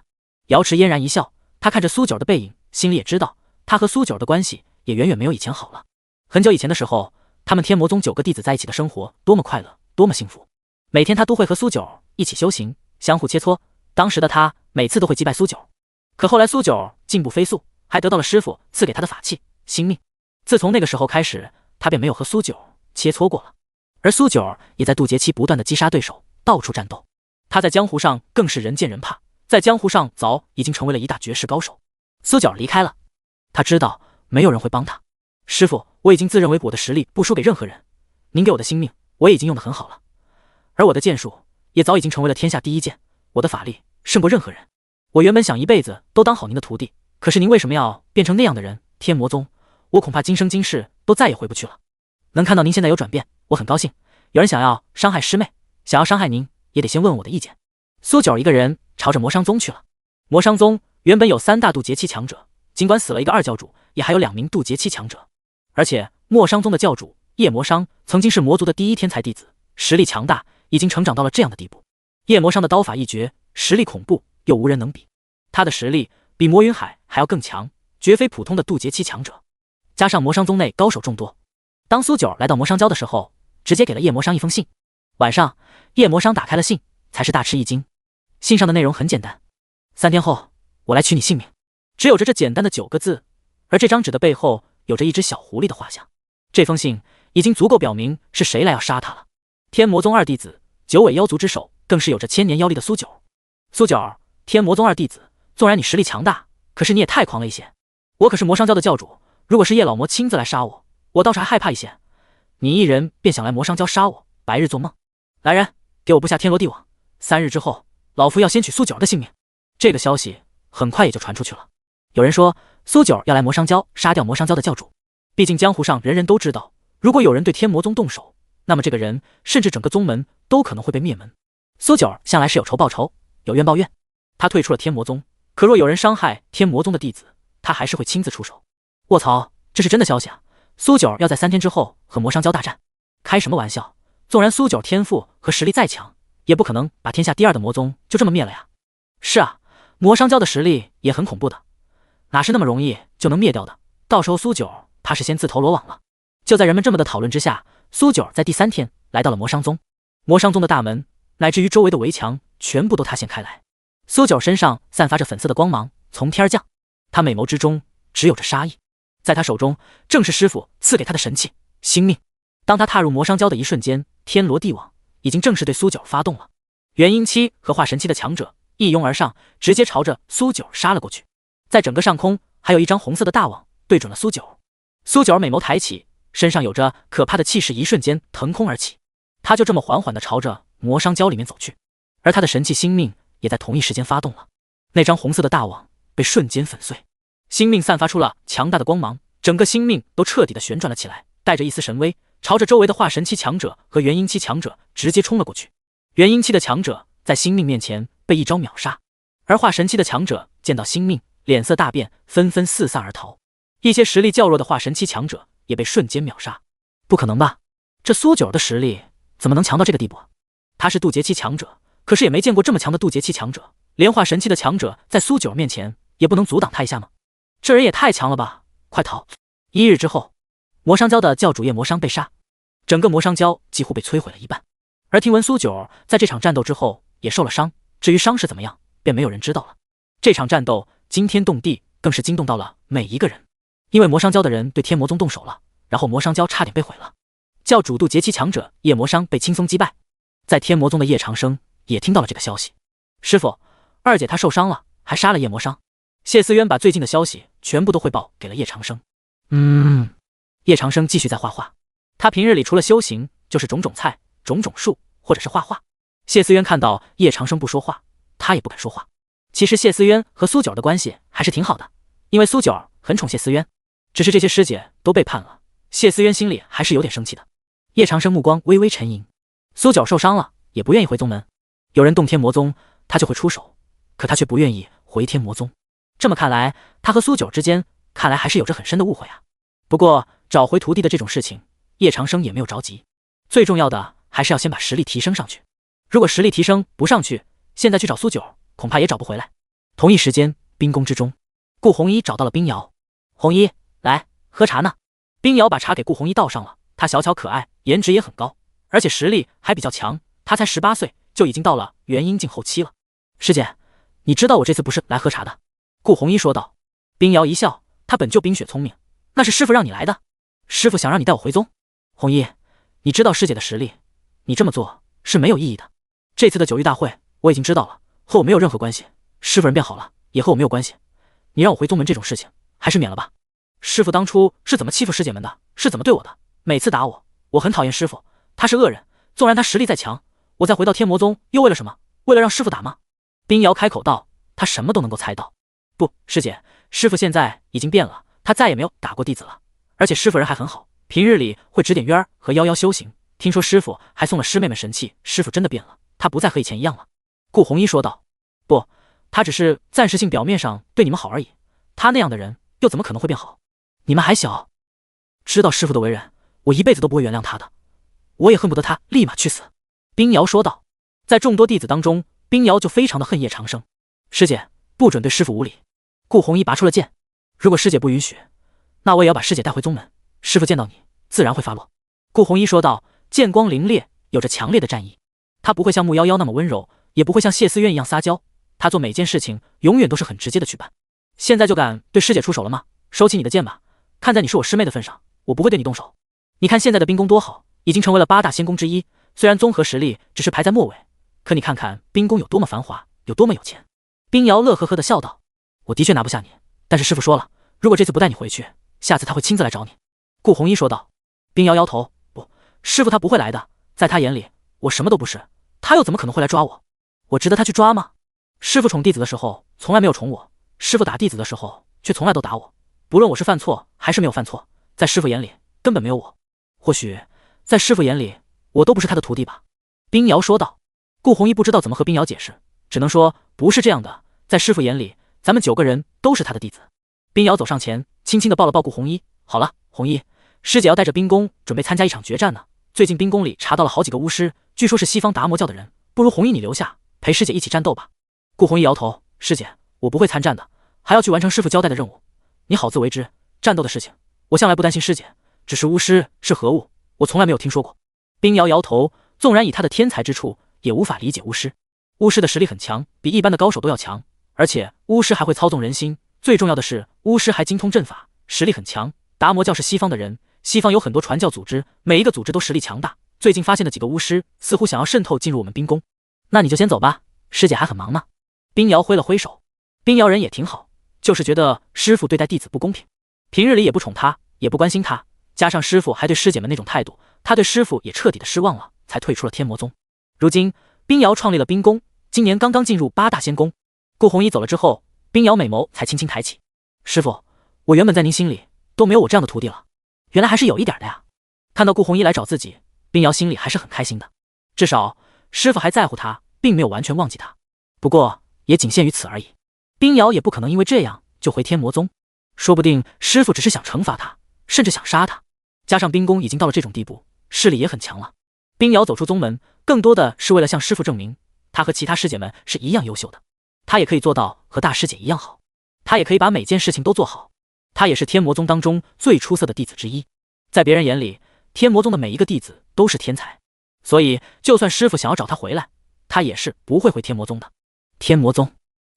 瑶池嫣然一笑，他看着苏九的背影，心里也知道他和苏九的关系也远远没有以前好了。很久以前的时候，他们天魔宗9个弟子在一起的生活多么快乐，多么幸福。每天他都会和苏九一起修行，相互切磋。当时的他每次都会击败苏九，可后来苏九进步飞速，还得到了师傅赐给他的法器星命。自从那个时候开始，他便没有和苏九切磋过了。而苏九也在渡劫期不断的击杀对手，到处战斗。他在江湖上更是人见人怕，在江湖上早已经成为了一大绝世高手。苏九离开了，他知道没有人会帮他。师傅，我已经自认为我的实力不输给任何人，您给我的星命我也已经用得很好了，而我的剑术也早已经成为了天下第一剑，我的法力胜过任何人。我原本想一辈子都当好您的徒弟，可是您为什么要变成那样的人？天魔宗，我恐怕今生今世都再也回不去了。能看到您现在有转变，我很高兴。有人想要伤害师妹，想要伤害您，也得先问我的意见。苏九一个人朝着魔商宗去了。魔商宗原本有3大渡劫期强者，尽管死了一个2教主，也还有2名渡劫期强者。而且墨商宗的教主夜魔商曾经是魔族的第一天才弟子，实力强大，已经成长到了这样的地步。夜魔商的刀法一绝，实力恐怖，又无人能比。他的实力比魔云海还要更强，绝非普通的渡劫期强者。加上魔商宗内高手众多，当苏九来到魔商教的时候，直接给了夜魔商一封信。晚上，夜魔商打开了信，才是大吃一惊。信上的内容很简单：3天后，我来取你性命。只有着这简单的9个字，而这张纸的背后有着一只小狐狸的画像。这封信已经足够表明是谁来要杀他了。天魔宗2弟子9尾妖族之首，更是有着1000年妖力的苏九。苏九，天魔宗2弟子，纵然你实力强大，可是你也太狂了一些。我可是魔商教的教主，如果是叶老魔亲自来杀我，我倒是还害怕一些。你一人便想来魔商教杀我，白日做梦。来人，给我布下天罗地网，3日之后，老夫要先取苏九的性命。这个消息很快也就传出去了。有人说苏九要来魔商教杀掉魔商教的教主，毕竟江湖上人人都知道，如果有人对天魔宗动手，那么这个人甚至整个宗门都可能会被灭门。苏九向来是有仇报仇，有怨报怨，他退出了天魔宗，可若有人伤害天魔宗的弟子，他还是会亲自出手。卧槽，这是真的消息啊！苏九要在3天之后和魔商教大战，开什么玩笑？纵然苏九天赋和实力再强，也不可能把天下第2的魔宗就这么灭了呀。是啊，魔商教的实力也很恐怖的，哪是那么容易就能灭掉的？到时候苏九怕是先自投罗网了。就在人们这么的讨论之下，苏九在第3天来到了魔商宗。魔商宗的大门乃至于周围的围墙全部都塌陷开来。苏九身上散发着粉色的光芒，从天而降，他美眸之中只有着杀意。在他手中正是师傅赐给他的神器星命。当他踏入魔商教的一瞬间，天罗地网已经正式对苏九发动了。元婴期和化神期的强者一拥而上，直接朝着苏九杀了过去。在整个上空还有一张红色的大网对准了苏九。苏九美眸抬起，身上有着可怕的气势，一瞬间腾空而起。他就这么缓缓地朝着魔商教里面走去，而他的神器星命也在同一时间发动了。那张红色的大网被瞬间粉碎，星命散发出了强大的光芒，整个星命都彻底的旋转了起来，带着一丝神威，朝着周围的化神期强者和元婴期强者直接冲了过去。元婴期的强者在星命面前被一招秒杀，而化神期的强者见到星命，脸色大变，纷纷四散而逃。一些实力较弱的化神期强者也被瞬间秒杀。不可能吧？这苏九的实力怎么能强到这个地步？他是渡劫期强者，可是也没见过这么强的渡劫期强者，连化神期的强者在苏九面前也不能阻挡他一下吗？这人也太强了吧！快逃！1日之后，魔商教的教主夜魔商被杀，整个魔商教几乎被摧毁了一半。而听闻苏九在这场战斗之后也受了伤，至于伤势怎么样，便没有人知道了。这场战斗惊天动地，更是惊动到了每一个人。因为魔商教的人对天魔宗动手了，然后魔商教差点被毁了。教主渡劫期强者夜魔商被轻松击败。在天魔宗的叶长生也听到了这个消息。师傅，二姐她受伤了，还杀了夜魔商。谢思渊把最近的消息全部都汇报给了叶长生。叶长生继续在画画。他平日里除了修行，就是种种菜、种种树，或者是画画。谢思渊看到叶长生不说话，他也不敢说话。其实谢思渊和苏九的关系还是挺好的，因为苏九很宠谢思渊。只是这些师姐都背叛了，谢思渊心里还是有点生气的。叶长生目光微微沉吟，苏九受伤了，也不愿意回宗门。有人动天魔宗，他就会出手，可他却不愿意回天魔宗。这么看来，他和苏九之间看来还是有着很深的误会啊。不过找回徒弟的这种事情，叶长生也没有着急，最重要的还是要先把实力提升上去。如果实力提升不上去，现在去找苏九恐怕也找不回来。同一时间，冰宫之中，顾红衣找到了冰瑶，红衣，来喝茶呢。冰瑶把茶给顾红衣倒上了，她小巧可爱，颜值也很高，而且实力还比较强，她才18岁就已经到了元婴境后期了。师姐，你知道我这次不是来喝茶的。顾红衣说道。冰瑶一笑，她本就冰雪聪明，那是师傅让你来的，师傅想让你带我回宗。红衣，你知道师姐的实力，你这么做是没有意义的。这次的九域大会我已经知道了，和我没有任何关系，师傅人变好了也和我没有关系，你让我回宗门这种事情还是免了吧。师傅当初是怎么欺负师姐们的，是怎么对我的，每次打我，我很讨厌师傅，他是恶人，纵然他实力再强，我再回到天魔宗又为了什么？为了让师傅打吗？冰瑶开口道，他什么都能够猜到。不，师姐，师傅现在已经变了，他再也没有打过弟子了，而且师傅人还很好，平日里会指点渊儿和夭夭修行，听说师傅还送了师妹们神器，师傅真的变了，他不再和以前一样了。顾红衣说道。不，他只是暂时性表面上对你们好而已，他那样的人又怎么可能会变好？你们还小，知道师傅的为人，我一辈子都不会原谅他的，我也恨不得他立马去死。冰瑶说道。在众多弟子当中，冰瑶就非常的恨叶长生。师姐，不准对师傅无礼。顾红衣拔出了剑，如果师姐不允许，那我也要把师姐带回宗门，师傅见到你自然会发落。顾红衣说道，剑光凌冽，有着强烈的战意。他不会像木夭夭那么温柔，也不会像谢思渊一样撒娇，他做每件事情永远都是很直接的去办。现在就敢对师姐出手了吗？收起你的剑吧，看在你是我师妹的份上，我不会对你动手。你看现在的冰宫多好，已经成为了8大仙宫之一，虽然综合实力只是排在末尾，可你看看冰宫有多么繁华，有多么有钱。冰瑶乐呵呵的笑道，我的确拿不下你，但是师傅说了，如果这次不带你回去，下次他会亲自来找你。顾红衣说道。冰瑶摇头，不，师傅他不会来的，在他眼里我什么都不是，他又怎么可能会来抓我？我值得他去抓吗？师傅宠弟子的时候从来没有宠我，师傅打弟子的时候却从来都打我，不论我是犯错还是没有犯错，在师傅眼里根本没有我。或许在师傅眼里我都不是他的徒弟吧。冰瑶说道。顾红衣不知道怎么和冰瑶解释，只能说不是这样的，在师傅眼里咱们9个人都是他的弟子。冰瑶走上前，轻轻地抱了抱顾红衣。好了，红衣，师姐要带着冰宫准备参加一场决战呢。最近冰宫里查到了好几个巫师，据说是西方达摩教的人，不如红衣你留下，陪师姐一起战斗吧。顾红衣摇头，师姐，我不会参战的，还要去完成师傅交代的任务。你好自为之，战斗的事情，我向来不担心师姐，只是巫师是何物，我从来没有听说过。冰瑶摇头，纵然以他的天才之处，也无法理解巫师。巫师的实力很强，比一般的高手都要强，而且巫师还会操纵人心，最重要的是巫师还精通阵法，实力很强。达摩教是西方的人，西方有很多传教组织，每一个组织都实力强大，最近发现的几个巫师似乎想要渗透进入我们冰宫。那你就先走吧，师姐还很忙呢。冰瑶挥了挥手。冰瑶人也挺好，就是觉得师傅对待弟子不公平，平日里也不宠他，也不关心他，加上师傅还对师姐们那种态度，他对师傅也彻底的失望了，才退出了天魔宗。如今冰瑶创立了冰宫，今年刚刚进入8大仙宫。顾红衣走了之后，冰瑶美眸才轻轻抬起。师傅，我原本在您心里都没有我这样的徒弟了，原来还是有一点的呀。看到顾红衣来找自己，冰瑶心里还是很开心的，至少师傅还在乎他，并没有完全忘记他，不过也仅限于此而已。冰瑶也不可能因为这样就回天魔宗，说不定师傅只是想惩罚他，甚至想杀他。加上冰宫已经到了这种地步，势力也很强了。冰瑶走出宗门，更多的是为了向师傅证明，他和其他师姐们是一样优秀的，他也可以做到和大师姐一样好，他也可以把每件事情都做好，他也是天魔宗当中最出色的弟子之一。在别人眼里，天魔宗的每一个弟子都是天才，所以就算师傅想要找他回来，他也是不会回天魔宗的。天魔宗，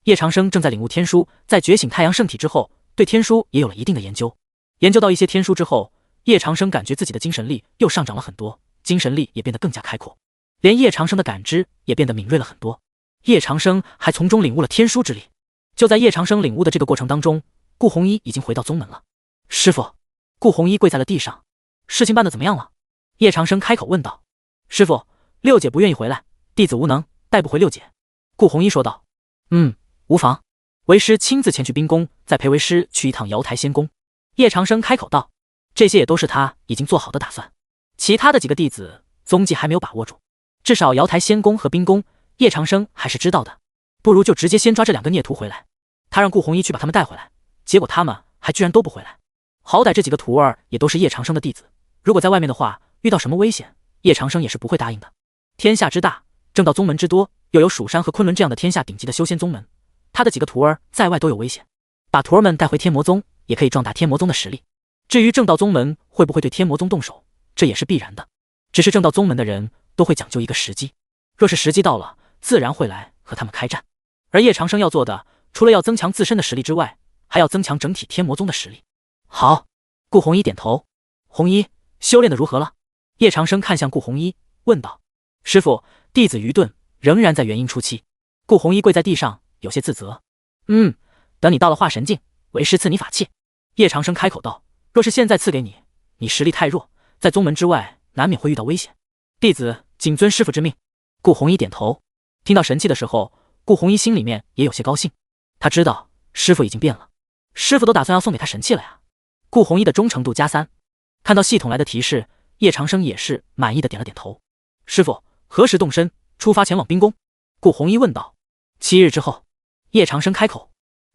叶长生正在领悟天书，在觉醒太阳圣体之后，对天书也有了一定的研究。研究到一些天书之后，叶长生感觉自己的精神力又上涨了很多，精神力也变得更加开阔，连叶长生的感知也变得敏锐了很多。叶长生还从中领悟了天书之力。就在叶长生领悟的这个过程当中，顾红衣已经回到宗门了。师傅，顾红衣跪在了地上。事情办得怎么样了？叶长生开口问道。师傅，六姐不愿意回来，弟子无能，带不回六姐。顾红衣说道。无妨，为师亲自前去冰宫，再陪为师去一趟瑶台仙宫。叶长生开口道。这些也都是他已经做好的打算，其他的几个弟子踪迹还没有把握住，至少瑶台仙宫和冰宫叶长生还是知道的，不如就直接先抓这2个孽徒回来。他让顾红衣去把他们带回来，结果他们还居然都不回来。好歹这几个徒儿也都是叶长生的弟子，如果在外面的话，遇到什么危险，叶长生也是不会答应的。天下之大，正道宗门之多，又有蜀山和昆仑这样的天下顶级的修仙宗门，他的几个徒儿在外都有危险，把徒儿们带回天魔宗，也可以壮大天魔宗的实力。至于正道宗门会不会对天魔宗动手，这也是必然的。只是正道宗门的人都会讲究一个时机，若是时机到了，自然会来和他们开战。而叶长生要做的，除了要增强自身的实力之外，还要增强整体天魔宗的实力。好，顾红衣点头。红衣，修炼的如何了？叶长生看向顾红衣，问道。师父，弟子愚钝，仍然在元婴初期。顾红衣跪在地上，有些自责。等你到了化神境，为师赐你法器。叶长生开口道。若是现在赐给你，你实力太弱，在宗门之外难免会遇到危险。弟子谨遵师父之命。顾红衣点头。听到神器的时候，顾红衣心里面也有些高兴。他知道师父已经变了，师父都打算要送给他神器了呀。顾红衣的忠诚度+3。看到系统来的提示，叶长生也是满意的点了点头。师父何时动身出发前往冰宫？顾红衣问道。7日之后。叶长生开口。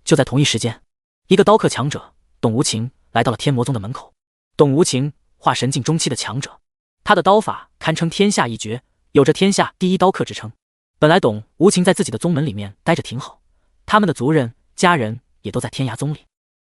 就在同一时间，一个刀客强者董无情来到了天魔宗的门口。董无情，化神境中期的强者，他的刀法堪称天下一绝，有着天下第一刀客之称。本来董无情在自己的宗门里面待着挺好，他们的族人家人也都在天涯宗里。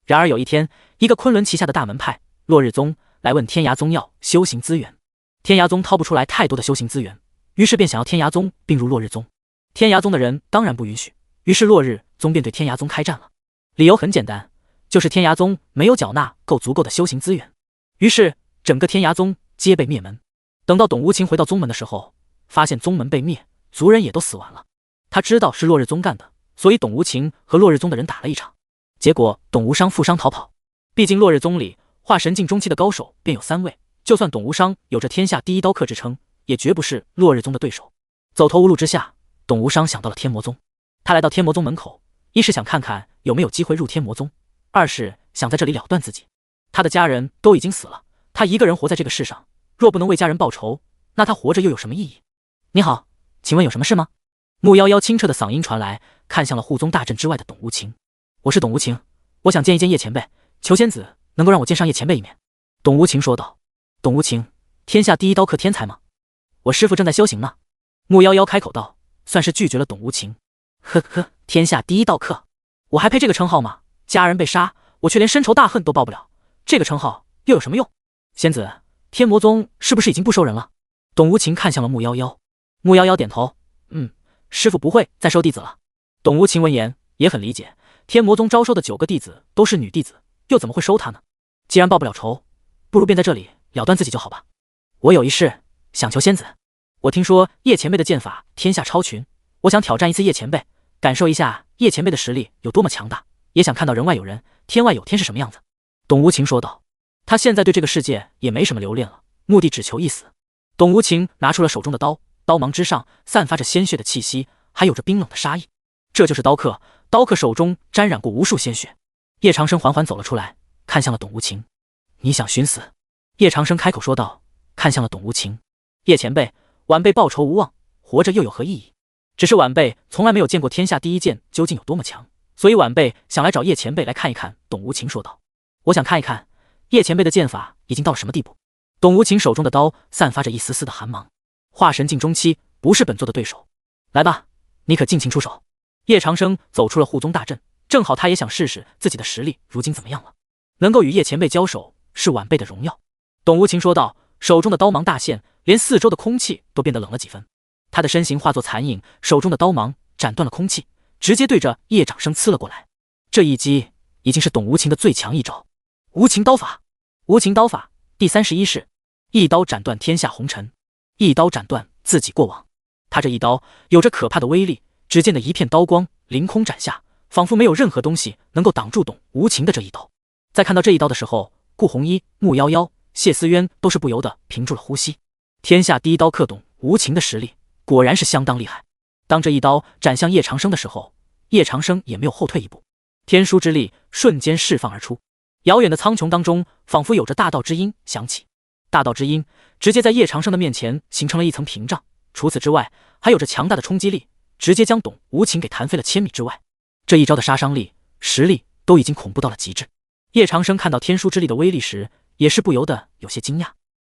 然而有一天，一个昆仑旗下的大门派落日宗来问天涯宗要修行资源，天涯宗掏不出来太多的修行资源，于是便想要天涯宗并入落日宗。天涯宗的人当然不允许，于是落日宗便对天涯宗开战了。理由很简单，就是天涯宗没有缴纳够足够的修行资源，于是整个天涯宗皆被灭门。等到董无情回到宗门的时候，发现宗门被灭，族人也都死完了。他知道是落日宗干的，所以董无情和落日宗的人打了一场，结果董无伤负伤逃跑。毕竟落日宗里化神境中期的高手便有3位，就算董无伤有着天下第一刀客之称，也绝不是落日宗的对手。走投无路之下，董无伤想到了天魔宗。他来到天魔宗门口，一是想看看有没有机会入天魔宗，二是想在这里了断自己。他的家人都已经死了，他一个人活在这个世上，若不能为家人报仇，那他活着又有什么意义？你好，请问有什么事吗？木夭夭清澈的嗓音传来，看向了护宗大阵之外的董无情。我是董无情，我想见一见叶前辈，求仙子能够让我见上叶前辈一面。董无情说道。董无情，天下第一刀客天才吗？我师父正在修行呢。木夭夭开口道，算是拒绝了董无情。呵呵，天下第一刀客，我还配这个称号吗？家人被杀，我却连深仇大恨都报不了，这个称号又有什么用？仙子，天魔宗是不是已经不收人了？董无情看向了木夭夭。木夭夭点头，师父不会再收弟子了。董无情闻言也很理解，天魔宗招收的9个弟子都是女弟子，又怎么会收他呢？既然报不了仇，不如便在这里了断自己就好吧。我有一事想求仙子，我听说叶前辈的剑法天下超群，我想挑战一次叶前辈，感受一下叶前辈的实力有多么强大，也想看到人外有人，天外有天是什么样子。董无情说道。他现在对这个世界也没什么留恋了，目的只求一死。董无情拿出了手中的刀，刀芒之上散发着鲜血的气息，还有着冰冷的杀意。这就是刀客，刀客手中沾染过无数鲜血。叶长生缓缓走了出来，看向了董无情。你想寻死？叶长生开口说道，看向了董无情。叶前辈，晚辈报仇无望，活着又有何意义？只是晚辈从来没有见过天下第一剑究竟有多么强，所以晚辈想来找叶前辈来看一看。董无情说道。我想看一看叶前辈的剑法已经到了什么地步。董无情手中的刀散发着一丝丝的寒芒，化神境中期不是本座的对手。来吧，你可尽情出手。叶长生走出了护宗大阵，正好他也想试试自己的实力如今怎么样了。能够与叶前辈交手是晚辈的荣耀。董无情说道，手中的刀芒大现，连四周的空气都变得冷了几分。他的身形化作残影，手中的刀芒斩断了空气，直接对着叶长生刺了过来。这一击已经是董无情的最强一招。无情刀法。无情刀法第31式，一刀斩断天下红尘，一刀斩断自己过往。他这一刀有着可怕的威力，只见的一片刀光凌空斩下，仿佛没有任何东西能够挡住董无情的这一刀。在看到这一刀的时候，顾红衣、木夭夭、谢思渊都是不由得屏住了呼吸。天下第一刀客董无情的实力果然是相当厉害。当这一刀斩向叶长生的时候，叶长生也没有后退一步，天书之力瞬间释放而出。遥远的苍穹当中，仿佛有着大道之音响起。大道之音直接在叶长生的面前形成了一层屏障，除此之外，还有着强大的冲击力，直接将董无情给弹飞了1000米之外。这一招的杀伤力、实力都已经恐怖到了极致。叶长生看到天书之力的威力时，也是不由得有些惊讶。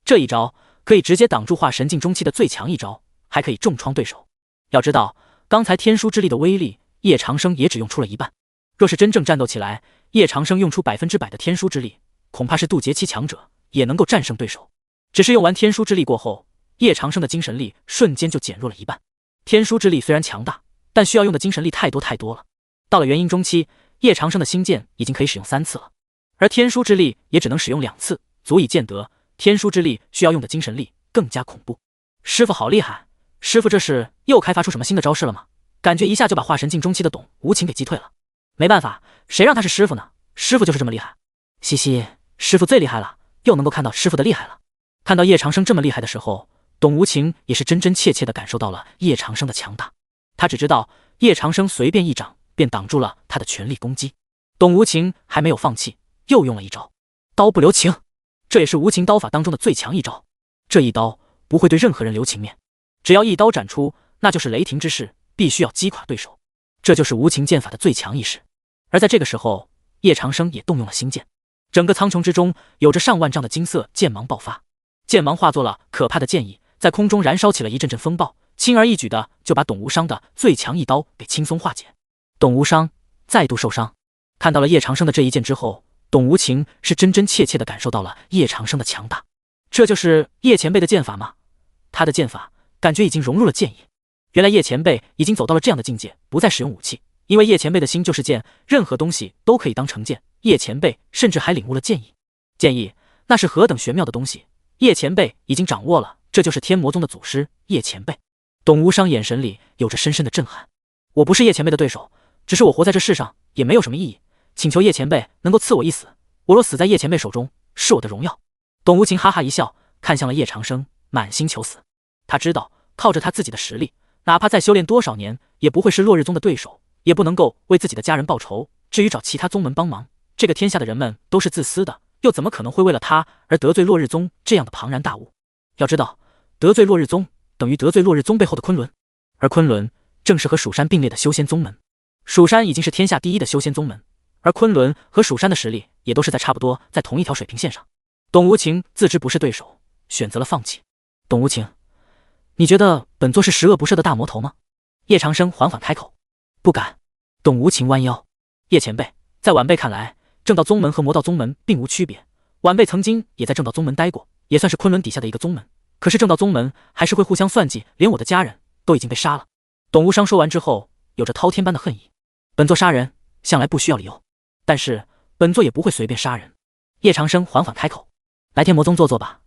这一招可以直接挡住化神境中期的最强一招，还可以重创对手。要知道，刚才天书之力的威力，叶长生也只用出了一半。若是真正战斗起来，叶长生用出100%的天书之力，恐怕是渡劫期强者也能够战胜对手。只是用完天书之力过后，叶长生的精神力瞬间就减弱了一半。天书之力虽然强大，但需要用的精神力太多了。到了元婴中期，叶长生的星剑已经可以使用3次了，而天书之力也只能使用2次，足以见得天书之力需要用的精神力更加恐怖。师傅好厉害！师傅这是又开发出什么新的招式了吗？感觉一下就把化神境中期的董无情给击退了。没办法，谁让他是师傅呢？师傅就是这么厉害。嘻嘻，师傅最厉害了，又能够看到师傅的厉害了。看到叶长生这么厉害的时候，董无情也是真真切切地感受到了叶长生的强大。他只知道叶长生随便一掌便挡住了他的全力攻击。董无情还没有放弃，又用了一招刀不留情，这也是无情刀法当中的最强一招。这一刀不会对任何人留情面，只要一刀斩出，那就是雷霆之势，必须要击垮对手。这就是无情剑法的最强意识。而在这个时候，叶长生也动用了星剑，整个苍穹之中有着上万丈的金色剑芒爆发，剑芒化作了可怕的剑意，在空中燃烧起了一阵阵风暴，轻而易举的就把董无伤的最强一刀给轻松化解。董无伤再度受伤，看到了叶长生的这一剑之后，董无情是真真切切的感受到了叶长生的强大。这就是叶前辈的剑法吗？他的剑法感觉已经融入了剑意。原来叶前辈已经走到了这样的境界，不再使用武器，因为叶前辈的心就是剑，任何东西都可以当成剑。叶前辈甚至还领悟了剑意。剑意那是何等玄妙的东西，叶前辈已经掌握了，这就是天魔宗的祖师叶前辈。董无伤眼神里有着深深的震撼。我不是叶前辈的对手，只是我活在这世上也没有什么意义，请求叶前辈能够赐我一死，我若死在叶前辈手中，是我的荣耀。董无情哈哈一笑，看向了叶长生，满心求死。他知道靠着他自己的实力，哪怕再修炼多少年，也不会是落日宗的对手，也不能够为自己的家人报仇。至于找其他宗门帮忙，这个天下的人们都是自私的，又怎么可能会为了他而得罪落日宗这样的庞然大物？要知道，得罪落日宗等于得罪落日宗背后的昆仑，而昆仑正是和蜀山并列的修仙宗门。蜀山已经是天下第一的修仙宗门，而昆仑和蜀山的实力也都是差不多在同一条水平线上。董无情自知不是对手，选择了放弃。董无情，你觉得本座是十恶不赦的大魔头吗？叶长生缓缓开口。不敢。董无情弯腰。叶前辈，在晚辈看来，正道宗门和魔道宗门并无区别。晚辈曾经也在正道宗门待过，也算是昆仑底下的一个宗门。可是正道宗门还是会互相算计，连我的家人都已经被杀了。董无伤说完之后，有着滔天般的恨意。本座杀人向来不需要理由，但是本座也不会随便杀人。叶长生缓缓开口。来天魔宗坐坐吧，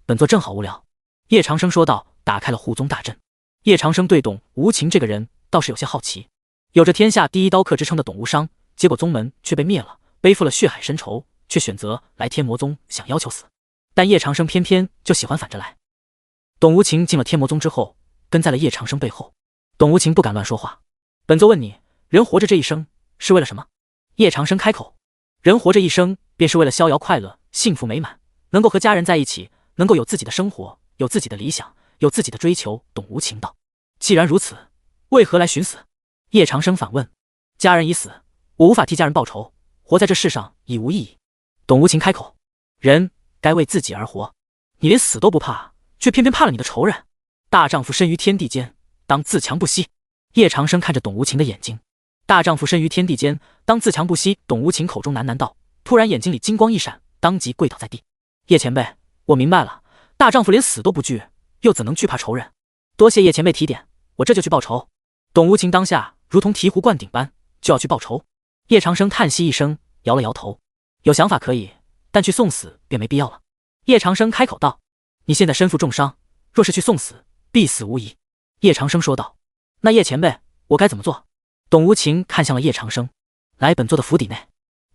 本座正好无聊。叶长生说道，打开了护宗大阵。叶长生对董无情这个人倒是有些好奇，有着天下第一刀客之称的董无伤，结果宗门却被灭了，背负了血海深仇，却选择来天魔宗想要求死。但叶长生偏偏就喜欢反着来。董无情进了天魔宗之后，跟在了叶长生背后。董无情不敢乱说话。本座问你，人活着这一生是为了什么？叶长生开口。人活着一生便是为了逍遥快乐，幸福美满，能够和家人在一起，能够有自己的生活，有自己的理想，有自己的追求。董无情道。既然如此，为何来寻死？叶长生反问。家人已死，我无法替家人报仇，活在这世上已无意义。董无情开口。人该为自己而活，你连死都不怕，却偏偏怕了你的仇人。大丈夫身于天地间，当自强不息。叶长生看着董无情的眼睛。大丈夫身于天地间，当自强不息。董无情口中喃喃道，突然眼睛里金光一闪，当即跪倒在地。叶前辈，我明白了，大丈夫连死都不惧，又怎能惧怕仇人？多谢叶前辈提点，我这就去报仇。董无情当下如同醍醐灌顶般就要去报仇。叶长生叹息一声，摇了摇头。有想法可以，但去送死便没必要了。叶长生开口道。你现在身负重伤，若是去送死，必死无疑。叶长生说道。那叶前辈，我该怎么做？董无情看向了叶长生。来本座的府邸内。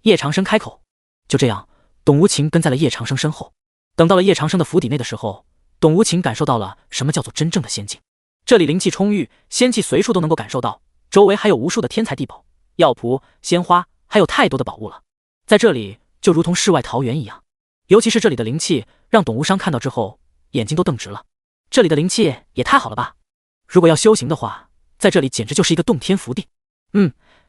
叶长生开口。就这样，董无情跟在了叶长生身后。等到了叶长生的府邸内的时候，董无情感受到了什么叫做真正的仙境。这里灵气充裕，仙气随处都能够感受到，周围还有无数的天材地宝、药谱、鲜花，还有太多的宝物了。在这里就如同世外桃源一样，尤其是这里的灵气，让董无伤看到之后眼睛都瞪直了。这里的灵气也太好了吧！如果要修行的话，在这里简直就是一个洞天福地。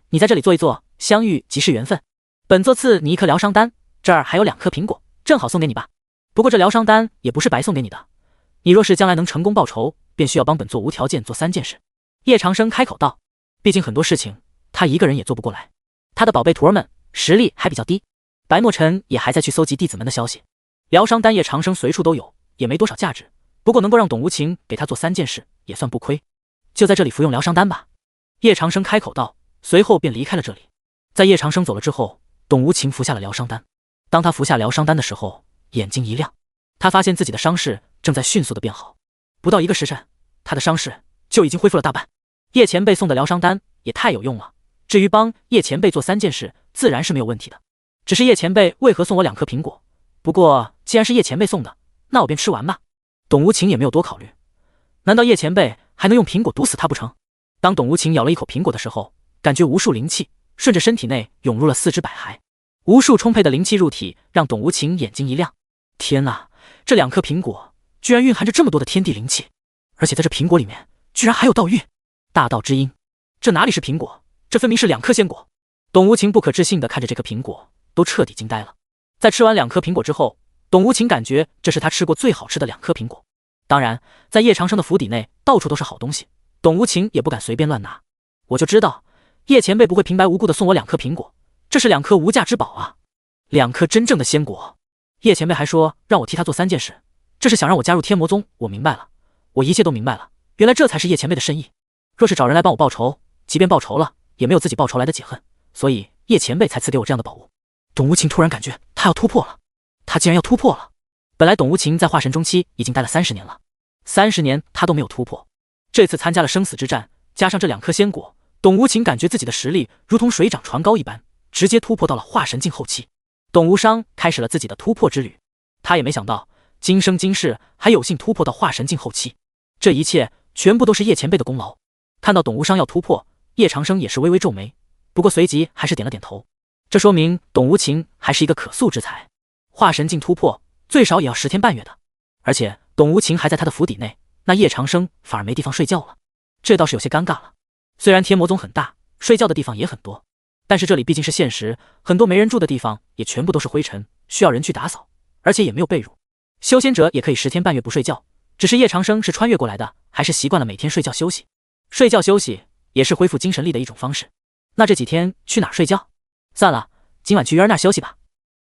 你在这里坐一坐，相遇即是缘分。本座赐你一颗疗伤丹，这儿还有2颗苹果，正好送给你吧。不过这疗伤丹也不是白送给你的，你若是将来能成功报仇，便需要帮本座无条件做3件事。叶长生开口道。毕竟很多事情他一个人也做不过来，他的宝贝徒儿们实力还比较低。白墨尘也还在去搜集弟子们的消息。疗伤丹叶长生随处都有，也没多少价值，不过能够让董无情给他做3件事，也算不亏。就在这里服用疗伤丹吧。叶长生开口道，随后便离开了这里。在叶长生走了之后，董无情服下了疗伤丹。当他服下疗伤丹的时候，眼睛一亮，他发现自己的伤势正在迅速的变好。不到1个时辰，他的伤势就已经恢复了大半。叶前辈送的疗伤丹也太有用了，至于帮叶前辈做3件事，自然是没有问题的。只是叶前辈为何送我2颗苹果？不过既然是叶前辈送的，那我便吃完吧。董无情也没有多考虑，难道叶前辈还能用苹果毒死他不成？当董无情咬了一口苹果的时候，感觉无数灵气顺着身体内涌入了4肢百骸，无数充沛的灵气入体，让董无情眼睛一亮。天哪，这2颗苹果居然蕴含着这么多的天地灵气，而且在这苹果里面居然还有道玉，大道之音。这哪里是苹果，这分明是2颗仙果。董无情不可置信地看着这颗苹果，都彻底惊呆了。在吃完2颗苹果之后，董无情感觉这是他吃过最好吃的2颗苹果。当然，在叶长生的府邸内到处都是好东西，董无情也不敢随便乱拿。我就知道叶前辈不会平白无故的送我2颗苹果，这是2颗无价之宝啊，2颗真正的仙果。叶前辈还说让我替他做3件事，这是想让我加入天魔宗。我明白了，我一切都明白了，原来这才是叶前辈的深意。若是找人来帮我报仇，即便报仇了，也没有自己报仇来的解恨，所以叶前辈才赐给我这样的宝物。董无情突然感觉他要突破了，他竟然要突破了。本来董无情在化神中期已经待了30年了，30年他都没有突破。这次参加了生死之战，加上这2颗仙果，董无情感觉自己的实力如同水涨船高一般，直接突破到了化神境后期。董无伤开始了自己的突破之旅，他也没想到今生今世还有幸突破到化神境后期，这一切全部都是叶前辈的功劳。看到董无伤要突破，叶长生也是微微皱眉，不过随即还是点了点头。这说明董无情还是一个可塑之才，化神境突破最少也要10天半月的。而且董无情还在他的府邸内，那叶长生反而没地方睡觉了，这倒是有些尴尬了。虽然天魔宗很大，睡觉的地方也很多，但是这里毕竟是现实，很多没人住的地方也全部都是灰尘，需要人去打扫，而且也没有被褥。修仙者也可以10天半月不睡觉，只是叶长生是穿越过来的，还是习惯了每天睡觉休息。睡觉休息也是恢复精神力的一种方式。那这几天去哪儿睡觉？算了，今晚去鱼儿那儿休息吧。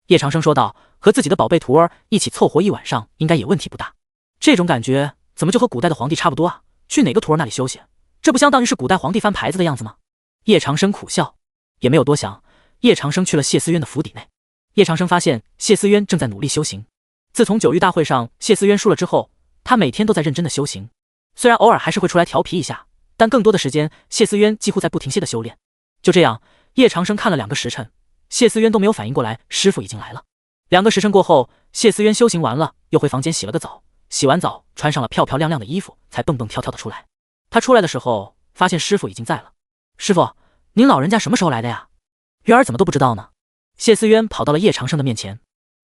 叶长生说道，和自己的宝贝徒儿一起凑合一晚上应该也问题不大。这种感觉怎么就和古代的皇帝差不多啊？去哪个徒儿那里休息？这不相当于是古代皇帝翻牌子的样子吗？叶长生苦笑，也没有多想。叶长生去了谢思渊的府邸内。叶长生发现谢思渊正在努力修行。自从9域大会上谢思渊输了之后，他每天都在认真的修行，虽然偶尔还是会出来调皮一下，但更多的时间谢思渊几乎在不停歇的修炼。就这样，叶长生看了2个时辰，谢思渊都没有反应过来师傅已经来了。2个时辰过后，谢思渊修行完了，又回房间洗了个澡，洗完澡穿上了漂漂亮亮的衣服，才蹦蹦跳跳的出来。他出来的时候发现师傅已经在了。师傅，您老人家什么时候来的呀？月儿怎么都不知道呢？谢思渊跑到了叶长生的面前。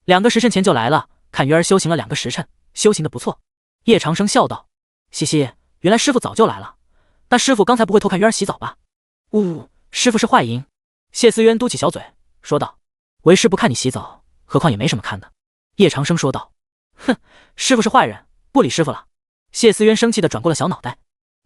2个时辰前就来了，看月儿修行了2个时辰，修行的不错。叶长生笑道，西西，原来师傅早就来了，那师傅刚才不会偷看月儿洗澡吧？师傅是坏婴。谢思渊嘟起小嘴说道，为师不看你洗澡，何况也没什么看的。叶长生说道，哼，师傅是坏人，不理师傅了。谢思渊生气地转过了小脑袋。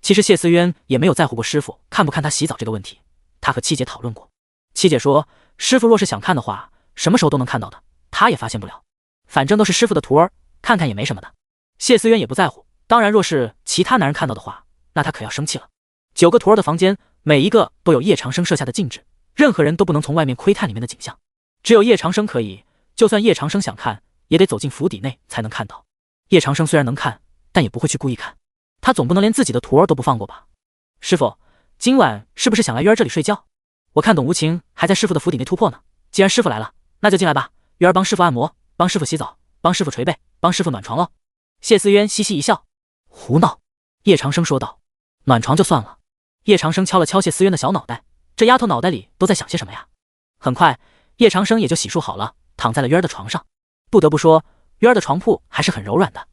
其实谢思渊也没有在乎过师傅看不看他洗澡这个问题，他和七姐讨论过，七姐说师傅若是想看的话，什么时候都能看到的，他也发现不了，反正都是师傅的徒儿，看看也没什么的。谢思渊也不在乎，当然若是其他男人看到的话，那他可要生气了。9个徒儿的房间，每一个都有叶长生设下的禁制，任何人都不能从外面窥探里面的景象，只有叶长生可以，就算叶长生想看，也得走进府邸内才能看到。叶长生虽然能看，但也不会去故意看，他总不能连自己的徒儿都不放过吧？师傅，今晚是不是想来月儿这里睡觉？我看董无情还在师傅的府邸内突破呢，既然师傅来了，那就进来吧，月儿帮师傅按摩，帮师傅洗澡，帮师傅捶背，帮师傅暖床喽。谢思渊嘻嘻一笑，胡闹。叶长生说道，暖床就算了。叶长生敲了敲谢思渊的小脑袋，这丫头脑袋里都在想些什么呀？很快，叶长生也就洗漱好了，躺在了月儿的床上。不得不说，月儿的床铺还是很柔软的。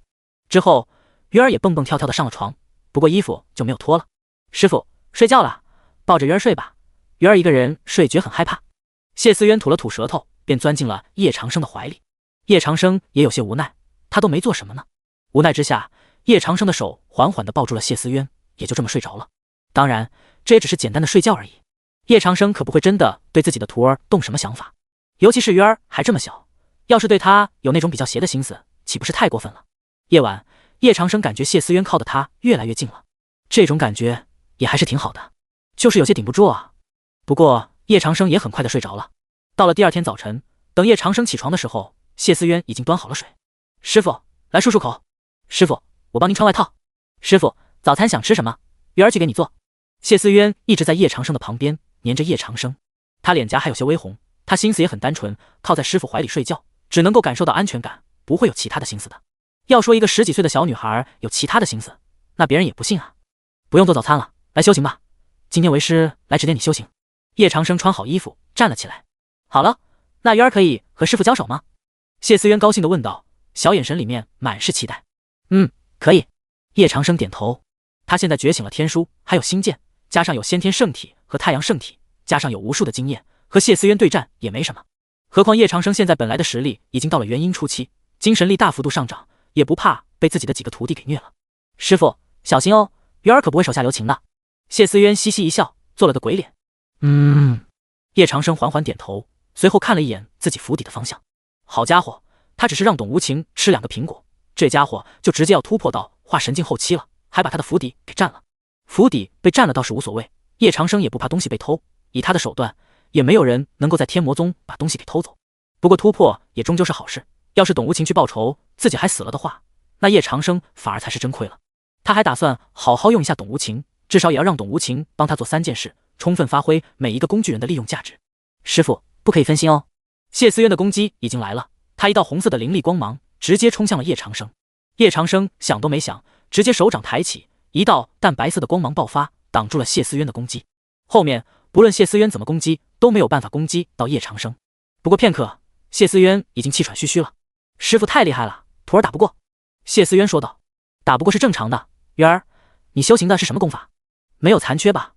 之后，月儿也蹦蹦跳跳的上了床，不过衣服就没有脱了。师傅，睡觉了，抱着月儿睡吧。月儿一个人睡觉很害怕。谢思渊吐了吐舌头，便钻进了叶长生的怀里。叶长生也有些无奈，他都没做什么呢。无奈之下，叶长生的手缓缓地抱住了谢思渊，也就这么睡着了。当然，这也只是简单的睡觉而已。叶长生可不会真的对自己的徒儿动什么想法，尤其是鱼儿还这么小，要是对他有那种比较邪的心思，岂不是太过分了？夜晚，叶长生感觉谢思渊靠得他越来越近了，这种感觉也还是挺好的，就是有些顶不住啊。不过叶长生也很快的睡着了。到了第二天早晨，等叶长生起床的时候，谢思渊已经端好了水。师傅，来漱漱口。师傅，我帮您穿外套。师傅，早餐想吃什么？鱼儿去给你做。谢思渊一直在叶长生的旁边黏着叶长生，他脸颊还有些微红，他心思也很单纯，靠在师傅怀里睡觉，只能够感受到安全感，不会有其他的心思的。要说一个10几岁的小女孩有其他的心思，那别人也不信啊。不用做早餐了，来修行吧。今天为师来指点你修行。叶长生穿好衣服站了起来。好了，那鱼儿可以和师傅交手吗？谢思渊高兴地问道，小眼神里面满是期待。可以。叶长生点头。他现在觉醒了天书，还有星剑，加上有先天圣体和太阳圣体，加上有无数的经验，和谢思渊对战也没什么。何况叶长生现在本来的实力已经到了元婴初期，精神力大幅度上涨，也不怕被自己的几个徒弟给虐了。师傅小心哦，鱼儿可不会手下留情的。谢思渊嘻嘻一笑，做了个鬼脸。叶长生缓缓点头，随后看了一眼自己府邸的方向。好家伙，他只是让董无情吃2个苹果，这家伙就直接要突破到化神境后期了，还把他的府邸给占了。府邸被占了倒是无所谓，叶长生也不怕东西被偷，以他的手段，也没有人能够在天魔宗把东西给偷走。不过突破也终究是好事，要是董无情去报仇，自己还死了的话，那叶长生反而才是真亏了。他还打算好好用一下董无情，至少也要让董无情帮他做3件事，充分发挥每一个工具人的利用价值。师傅不可以分心哦。谢思渊的攻击已经来了，他一道红色的灵力光芒直接冲向了叶长生。叶长生想都没想，直接手掌抬起，一道淡白色的光芒爆发，挡住了谢思渊的攻击。后面不论谢思渊怎么攻击，都没有办法攻击到叶长生。不过片刻，谢思渊已经气喘吁吁了。师傅太厉害了，徒儿打不过。谢思渊说道。打不过是正常的。渊儿，你修行的是什么功法？没有残缺吧？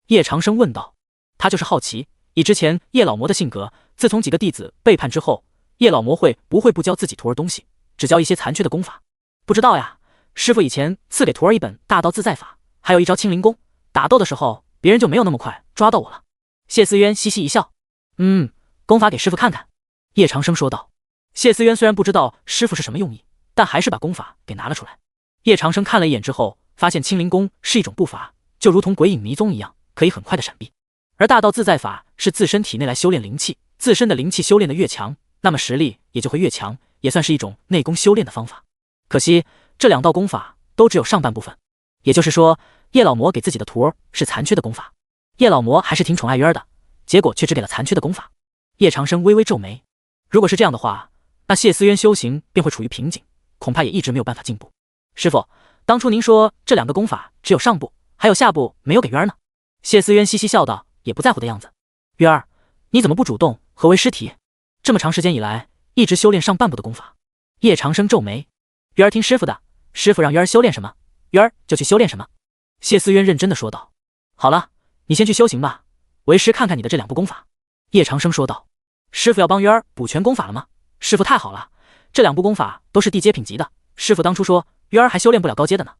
叶长生问道。他就是好奇，以之前叶老魔的性格，自从几个弟子背叛之后，叶老魔会不会不教自己徒儿东西，只教一些残缺的功法？不知道呀，师傅以前赐给徒儿一本大道自在法，还有一招清灵功，打斗的时候别人就没有那么快抓到我了。谢思渊嘻嘻一笑。功法给师傅看看。叶长生说道。谢思渊虽然不知道师傅是什么用意，但还是把功法给拿了出来。叶长生看了一眼之后，发现清灵功是一种步法，就如同鬼影迷踪一样，可以很快的闪避。而大道自在法是自身体内来修炼灵气，自身的灵气修炼的越强，那么实力也就会越强，也算是一种内功修炼的方法。可惜这2道功法都只有上半部分，也就是说叶老魔给自己的徒儿是残缺的功法。叶老魔还是挺宠爱鱼儿的，结果却只给了残缺的功法。叶长生微微皱眉，如果是这样的话，那谢思渊修行便会处于瓶颈，恐怕也一直没有办法进步。师傅，当初您说这2个功法只有上部，还有下部没有给鱼儿呢？谢思渊嘻嘻笑道，也不在乎的样子。鱼儿，你怎么不主动和为师提？这么长时间以来一直修炼上半部的功法。叶长生皱眉。鱼儿听师傅的，师傅让鱼儿修炼什么，鱼儿就去修炼什么。谢思渊认真的说道。好了，你先去修行吧，为师看看你的这2部功法。叶长生说道。师傅要帮鱼儿补全功法了吗？师傅太好了，这2部功法都是地阶品级的，师傅当初说鱼儿还修炼不了高阶的呢。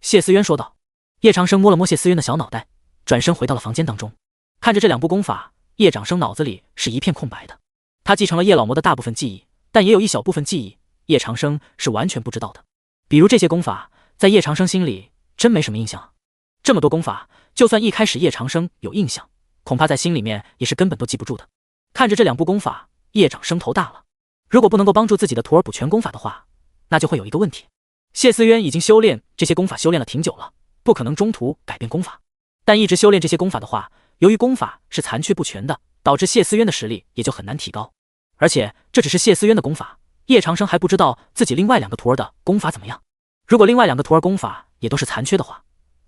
谢思渊说道。叶长生摸了摸谢思渊的小脑袋，转身回到了房间当中。看着这2部功法，叶长生脑子里是一片空白的。他继承了叶老魔的大部分记忆，但也有一小部分记忆叶长生是完全不知道的。比如这些功法，在叶长生心里真没什么印象。这么多功法，就算一开始叶长生有印象，恐怕在心里面也是根本都记不住的。看着这2部功法，叶长生头大了。如果不能够帮助自己的徒儿补全功法的话，那就会有一个问题。谢思渊已经修炼这些功法修炼了挺久了，不可能中途改变功法。但一直修炼这些功法的话，由于功法是残缺不全的，导致谢思渊的实力也就很难提高。而且这只是谢思渊的功法，叶长生还不知道自己另外2个徒儿的功法怎么样。如果另外2个徒儿功法也都是残缺的话，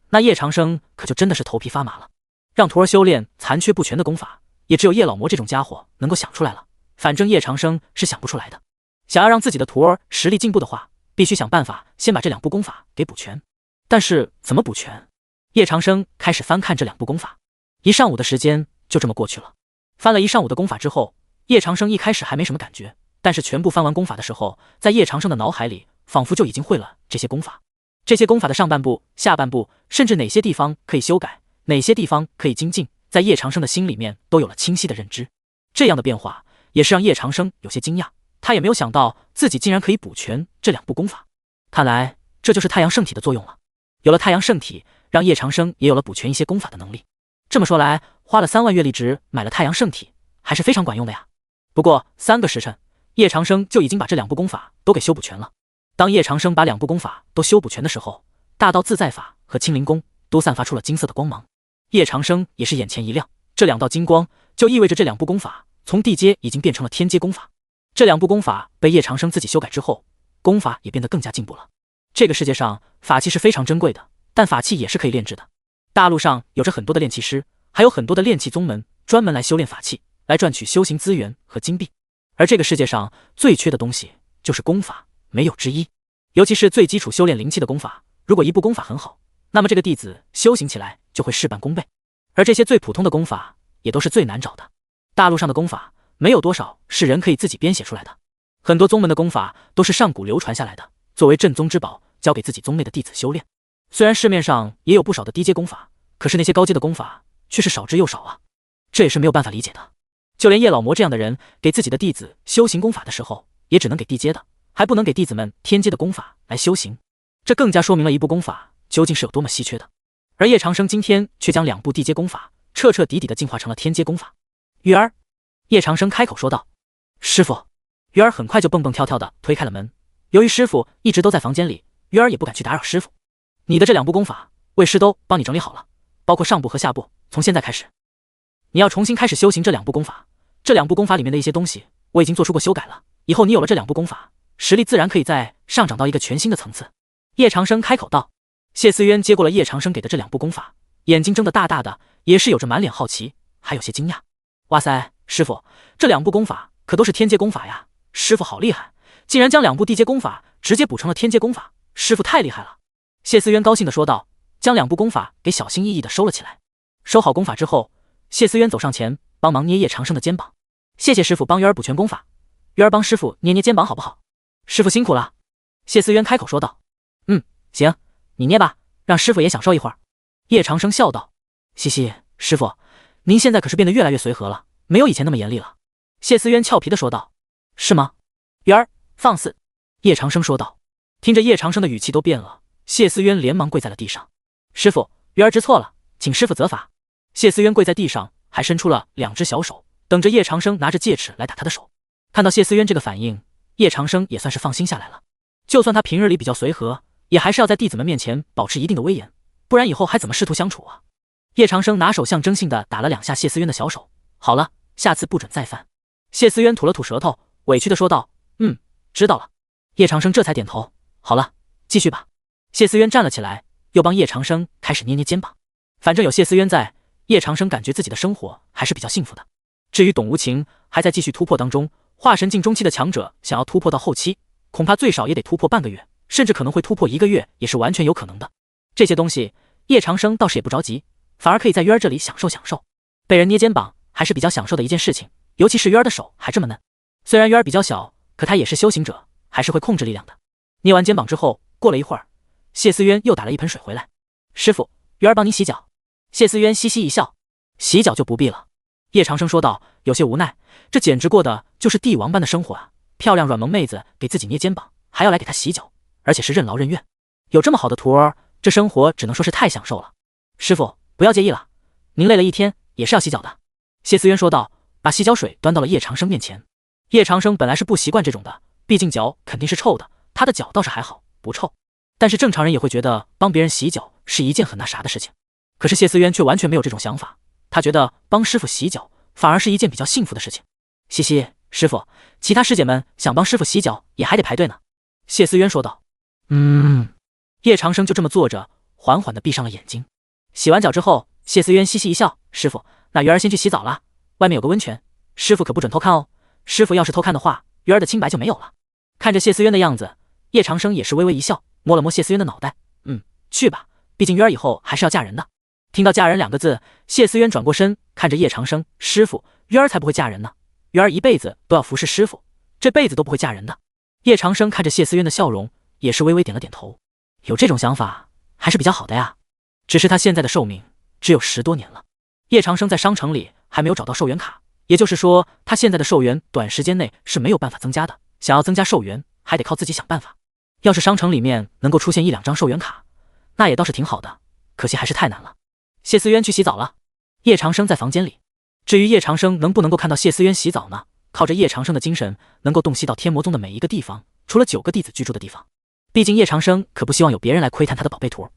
那叶长生可就真的是头皮发麻了。让徒儿修炼残缺不全的功法，也只有叶老魔这种家伙能够想出来了，反正叶长生是想不出来的。想要让自己的徒儿实力进步的话，必须想办法先把这2部功法给补全。但是怎么补全？叶长生开始翻看这2部功法，一上午的时间就这么过去了。翻了一上午的功法之后，叶长生一开始还没什么感觉，但是全部翻完功法的时候，在叶长生的脑海里仿佛就已经会了这些功法。这些功法的上半部、下半部，甚至哪些地方可以修改，哪些地方可以精进，在叶长生的心里面都有了清晰的认知。这样的变化，也是让叶长生有些惊讶，他也没有想到自己竟然可以补全这2部功法，看来这就是太阳圣体的作用了。有了太阳圣体，让叶长生也有了补全一些功法的能力。这么说来，花了3万月历值买了太阳圣体，还是非常管用的呀。不过3个时辰，叶长生就已经把这2部功法都给修补全了。当叶长生把2部功法都修补全的时候，大道自在法和清灵功都散发出了金色的光芒。叶长生也是眼前一亮，这2道金光就意味着这2部功法从地阶已经变成了天阶功法。这2部功法被叶长生自己修改之后，功法也变得更加进步了。这个世界上法器是非常珍贵的，但法器也是可以炼制的。大陆上有着很多的炼器师，还有很多的炼器宗门专门来修炼法器，来赚取修行资源和金币。而这个世界上最缺的东西就是功法，没有之一。尤其是最基础修炼灵气的功法，如果一部功法很好，那么这个弟子修行起来就会事半功倍。而这些最普通的功法也都是最难找的。大陆上的功法没有多少是人可以自己编写出来的，很多宗门的功法都是上古流传下来的，作为镇宗之宝，交给自己宗内的弟子修炼。虽然市面上也有不少的低阶功法，可是那些高阶的功法却是少之又少啊，这也是没有办法理解的。就连叶老魔这样的人给自己的弟子修行功法的时候，也只能给地阶的，还不能给弟子们天阶的功法来修行，这更加说明了一部功法究竟是有多么稀缺的。而叶长生今天却将2部地阶功法彻彻底底的进化成了天阶功法。玉儿，叶长生开口说道。师傅。玉儿很快就蹦蹦跳跳的推开了门，由于师傅一直都在房间里，玉儿也不敢去打扰师傅。你的这2部功法，魏师都帮你整理好了，包括上部和下部，从现在开始，你要重新开始修行这2部功法。这2部功法里面的一些东西，我已经做出过修改了，以后你有了这2部功法，实力自然可以再上涨到一个全新的层次。叶长生开口道。谢思渊接过了叶长生给的这2部功法，眼睛睁得大大的，也是有着满脸好奇，还有些惊讶。哇塞，师傅，这2部功法可都是天阶功法呀，师傅好厉害，竟然将2部地阶功法直接补成了天阶功法，师傅太厉害了。谢思渊高兴地说道，将2部功法给小心翼翼地收了起来。收好功法之后，谢思渊走上前帮忙捏叶长生的肩膀。谢谢师傅帮鱼儿补全功法，鱼儿帮师傅捏捏肩膀好不好？师傅辛苦了。谢思渊开口说道。行，你捏吧，让师傅也享受一会儿。叶长生笑道。嘻嘻，师傅，您现在可是变得越来越随和了，没有以前那么严厉了。谢思渊俏皮地说道。是吗？鱼儿放肆。叶长生说道。听着叶长生的语气都变了，谢思渊连忙跪在了地上。师傅，鱼儿知错了，请师傅责罚。谢思渊跪在地上，还伸出了2只小手，等着叶长生拿着戒尺来打他的手。看到谢思渊这个反应，叶长生也算是放心下来了。就算他平日里比较随和，也还是要在弟子们面前保持一定的威严，不然以后还怎么师徒相处啊？叶长生拿手象征性的打了2下谢思渊的小手。好了，下次不准再犯。谢思渊吐了吐舌头，委屈的说道。知道了。叶长生这才点头。好了，继续吧。谢思渊站了起来，又帮叶长生开始捏捏肩膀。反正有谢思渊在，叶长生感觉自己的生活还是比较幸福的。至于董无情，还在继续突破当中，化神境中期的强者想要突破到后期，恐怕最少也得突破半个月，甚至可能会突破1个月，也是完全有可能的。这些东西叶长生倒是也不着急，反而可以在鱼儿这里享受享受。被人捏肩膀还是比较享受的一件事情，尤其是鱼儿的手还这么嫩。虽然鱼儿比较小，可他也是修行者，还是会控制力量的。捏完肩膀之后，过了一会儿，谢思渊又打了一盆水回来。师傅，鱼儿帮你洗脚。谢思渊嘻嘻一笑。洗脚就不必了。叶长生说道，有些无奈，这简直过的就是帝王般的生活啊！漂亮软萌妹子给自己捏肩膀，还要来给他洗脚，而且是任劳任怨。有这么好的徒儿，这生活只能说是太享受了。师傅，不要介意了，您累了一天也是要洗脚的。谢思渊说道，把洗脚水端到了叶长生面前。叶长生本来是不习惯这种的，毕竟脚肯定是臭的，他的脚倒是还好，不臭。但是正常人也会觉得帮别人洗脚是一件很那啥的事情。可是谢思渊却完全没有这种想法，他觉得帮师傅洗脚反而是一件比较幸福的事情。嘻嘻，师傅，其他师姐们想帮师傅洗脚也还得排队呢。谢思渊说道。叶长生就这么坐着，缓缓地闭上了眼睛。洗完脚之后，谢思渊嘻嘻一笑，师傅，那鱼儿先去洗澡了，外面有个温泉，师傅可不准偷看哦。师傅要是偷看的话，鱼儿的清白就没有了。看着谢思渊的样子，叶长生也是微微一笑，摸了摸谢思渊的脑袋。去吧，毕竟鱼儿以后还是要嫁人的。听到嫁人2个字，谢思渊转过身看着叶长生，师傅，鱼儿才不会嫁人呢，鱼儿一辈子都要服侍师傅，这辈子都不会嫁人的。叶长生看着谢思渊的笑容，也是微微点了点头。有这种想法还是比较好的呀，只是他现在的寿命只有10多年了。叶长生在商城里还没有找到寿元卡，也就是说，他现在的寿元短时间内是没有办法增加的，想要增加寿元，还得靠自己想办法。要是商城里面能够出现1-2张寿元卡，那也倒是挺好的，可惜还是太难了。谢思渊去洗澡了，叶长生在房间里。至于叶长生能不能够看到谢思渊洗澡呢？靠着叶长生的精神，能够洞悉到天魔宗的每一个地方，除了9个弟子居住的地方。毕竟叶长生可不希望有别人来窥探他的宝贝图。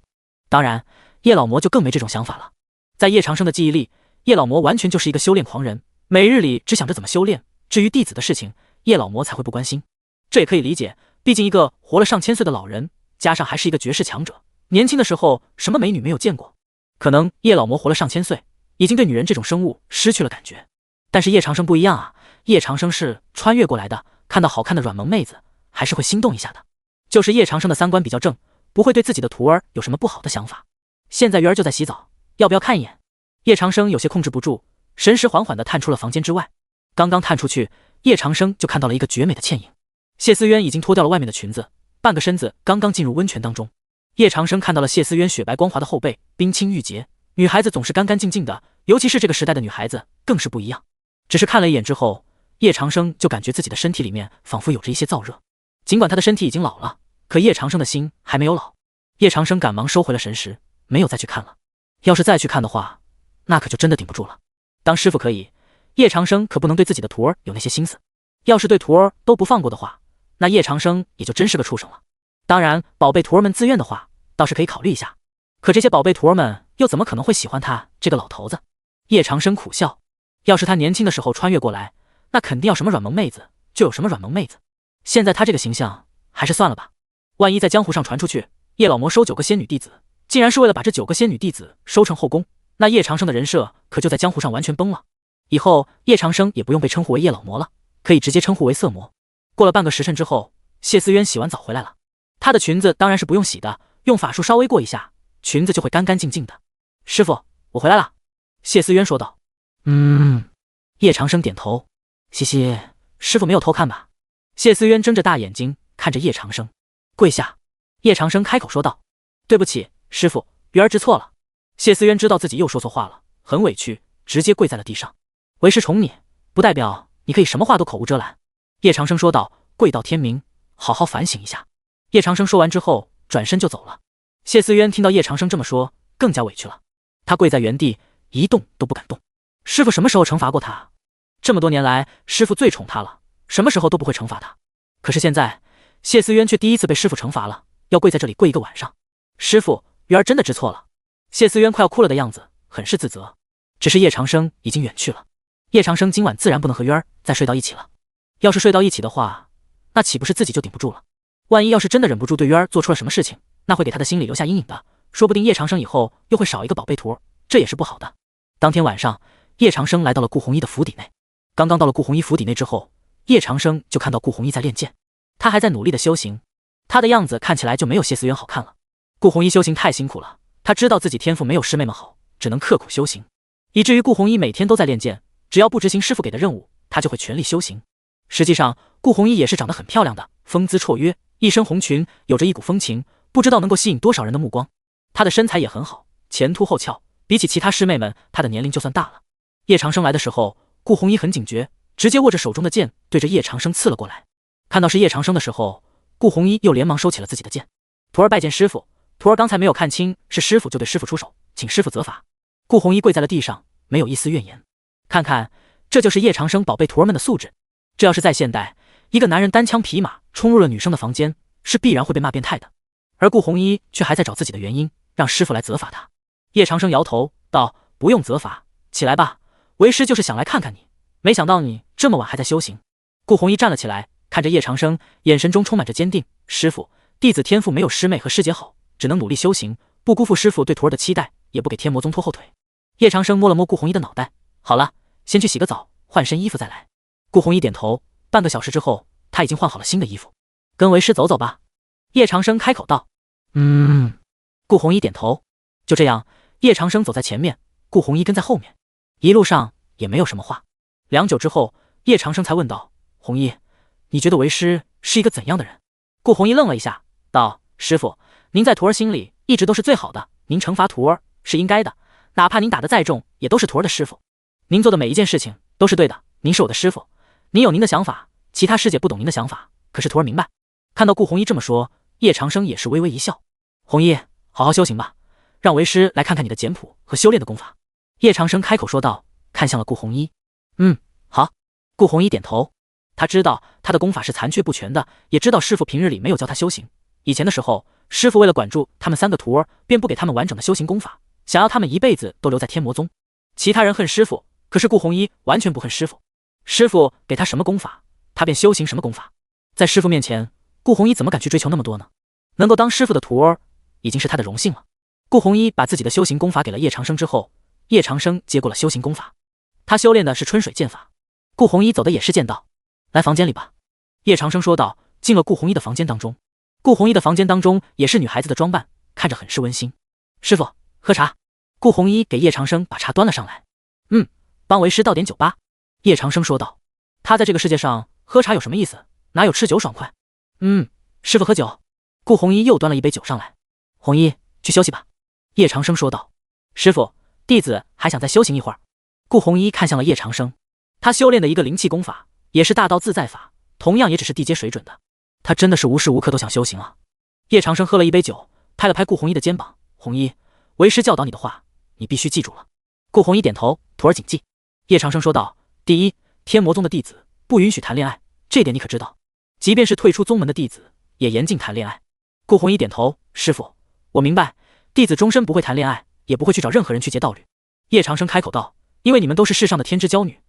当然，叶老魔就更没这种想法了。在叶长生的记忆力，叶老魔完全就是一个修炼狂人，每日里只想着怎么修炼。至于弟子的事情，叶老魔才会不关心。这也可以理解，毕竟一个活了上千岁的老人，加上还是一个绝世强者，年轻的时候什么美女没有见过？可能叶老魔活了上千岁，已经对女人这种生物失去了感觉。但是叶长生不一样啊，叶长生是穿越过来的，看到好看的软萌妹子，还是会心动一下的。就是叶长生的三观比较正，不会对自己的徒儿有什么不好的想法。现在鱼儿就在洗澡，要不要看一眼？叶长生有些控制不住，神识缓缓地探出了房间之外。刚刚探出去，叶长生就看到了一个绝美的倩影。谢思渊已经脱掉了外面的裙子，半个身子刚刚进入温泉当中。叶长生看到了谢思渊雪白光滑的后背，冰清玉洁。女孩子总是干干净净的，尤其是这个时代的女孩子更是不一样。只是看了一眼之后，叶长生就感觉自己的身体里面仿佛有着一些燥热。尽管他的身体已经老了，可叶长生的心还没有老。叶长生赶忙收回了神识，没有再去看了。要是再去看的话，那可就真的顶不住了。当师傅可以，叶长生可不能对自己的徒儿有那些心思。要是对徒儿都不放过的话，那叶长生也就真是个畜生了。当然，宝贝徒儿们自愿的话，倒是可以考虑一下。可这些宝贝徒儿们又怎么可能会喜欢他这个老头子？叶长生苦笑，要是他年轻的时候穿越过来，那肯定要什么软萌妹子就有什么软萌妹子。现在他这个形象，还是算了吧。万一在江湖上传出去，叶老魔收9个仙女弟子，竟然是为了把这9个仙女弟子收成后宫，那叶长生的人设可就在江湖上完全崩了。以后叶长生也不用被称呼为叶老魔了，可以直接称呼为色魔。过了半个时辰之后，谢思渊洗完澡回来了。他的裙子当然是不用洗的，用法术稍微过一下，裙子就会干干净净的。师傅，我回来了。谢思渊说道。叶长生点头。嘻嘻，师傅没有偷看吧？谢思渊睁着大眼睛看着叶长生。跪下。叶长生开口说道。对不起，师傅，鱼儿知错了。谢思渊知道自己又说错话了，很委屈，直接跪在了地上。为师宠你，不代表你可以什么话都口无遮拦。叶长生说道。跪到天明，好好反省一下。叶长生说完之后，转身就走了。谢思渊听到叶长生这么说，更加委屈了。他跪在原地，一动都不敢动。师傅什么时候惩罚过他？这么多年来，师傅最宠他了，什么时候都不会惩罚他。可是现在，谢思渊却第一次被师傅惩罚了，要跪在这里跪一个晚上。师傅，鱼儿真的知错了。谢思渊快要哭了的样子，很是自责。只是叶长生已经远去了。叶长生今晚自然不能和鱼儿再睡到一起了。要是睡到一起的话，那岂不是自己就顶不住了？万一要是真的忍不住对鱼儿做出了什么事情，那会给他的心里留下阴影的，说不定叶长生以后又会少一个宝贝图，这也是不好的。当天晚上，叶长生来到了顾红衣的府邸内。刚刚到了顾红衣府邸内之后，叶长生就看到顾红衣在练剑，他还在努力的修行，他的样子看起来就没有谢思渊好看了。顾红衣修行太辛苦了，他知道自己天赋没有师妹们好，只能刻苦修行，以至于顾红衣每天都在练剑，只要不执行师傅给的任务，他就会全力修行。实际上，顾红衣也是长得很漂亮的，风姿绰约，一身红裙，有着一股风情，不知道能够吸引多少人的目光。她的身材也很好，前凸后翘，比起其他师妹们，她的年龄就算大了。叶长生来的时候，顾红衣很警觉，直接握着手中的剑对着叶长生刺了过来。看到是叶长生的时候，顾红衣又连忙收起了自己的剑。徒儿拜见师傅，徒儿刚才没有看清是师傅，就对师傅出手，请师傅责罚。顾红衣跪在了地上，没有一丝怨言。看看，这就是叶长生宝贝徒儿们的素质。这要是在现代，一个男人单枪匹马冲入了女生的房间，是必然会被骂变态的。而顾红衣却还在找自己的原因，让师傅来责罚他。叶长生摇头道：“不用责罚，起来吧，为师就是想来看看你，没想到你这么晚还在修行。”顾红衣站了起来，看着叶长生，眼神中充满着坚定：“师傅，弟子天赋没有师妹和师姐好，只能努力修行，不辜负师傅对徒儿的期待，也不给天魔宗拖后腿。”叶长生摸了摸顾红衣的脑袋：“好了，先去洗个澡，换身衣服再来。”顾红衣点头，半个小时之后，他已经换好了新的衣服。跟为师走走吧。叶长生开口道。顾红衣点头。就这样，叶长生走在前面，顾红衣跟在后面，一路上也没有什么话。良久之后，叶长生才问道：“红衣，你觉得为师是一个怎样的人？”顾红衣愣了一下，道：“师傅，您在徒儿心里一直都是最好的，您惩罚徒儿是应该的，哪怕您打得再重，也都是徒儿的师傅。您做的每一件事情都都是对的，您是我的师傅，您有您的想法，其他师姐不懂您的想法，可是徒儿明白。看到顾红衣这么说，叶长生也是微微一笑。红衣，好好修行吧，让为师来看看你的简朴和修炼的功法。叶长生开口说道，看向了顾红衣。好。顾红衣点头。他知道他的功法是残缺不全的，也知道师傅平日里没有教他修行。以前的时候，师傅为了管住他们3个徒儿，便不给他们完整的修行功法，想要他们一辈子都留在天魔宗。其他人恨师傅，可是顾红衣完全不恨师傅。师傅给他什么功法，他便修行什么功法。在师傅面前，顾红衣怎么敢去追求那么多呢？能够当师傅的徒儿，已经是他的荣幸了。顾红衣把自己的修行功法给了叶长生之后，叶长生接过了修行功法。他修炼的是春水剑法。顾红衣走的也是剑道。来房间里吧，叶长生说道。进了顾红衣的房间当中，顾红衣的房间当中也是女孩子的装扮，看着很是温馨。师傅，喝茶。顾红衣给叶长生把茶端了上来。帮为师倒点酒吧。叶长生说道。他在这个世界上喝茶有什么意思，哪有吃酒爽快。师傅喝酒。顾红衣又端了一杯酒上来。红衣，去休息吧。叶长生说道。师傅，弟子还想再修行一会儿。顾红衣看向了叶长生。他修炼的一个灵气功法，也是大道自在法，同样也只是地阶水准的。他真的是无时无刻都想修行啊。叶长生喝了一杯酒，拍了拍顾红衣的肩膀。红衣，为师教导你的话，你必须记住了。顾红衣点头，徒儿谨记。叶长生说道。第一，天魔宗的弟子不允许谈恋爱，这点你可知道？即便是退出宗门的弟子，也严禁谈恋爱。顾红衣点头。师傅，我明白，弟子终身不会谈恋爱，也不会去找任何人去结道侣。叶长生开口道。因为你们都是世上的天之娇女，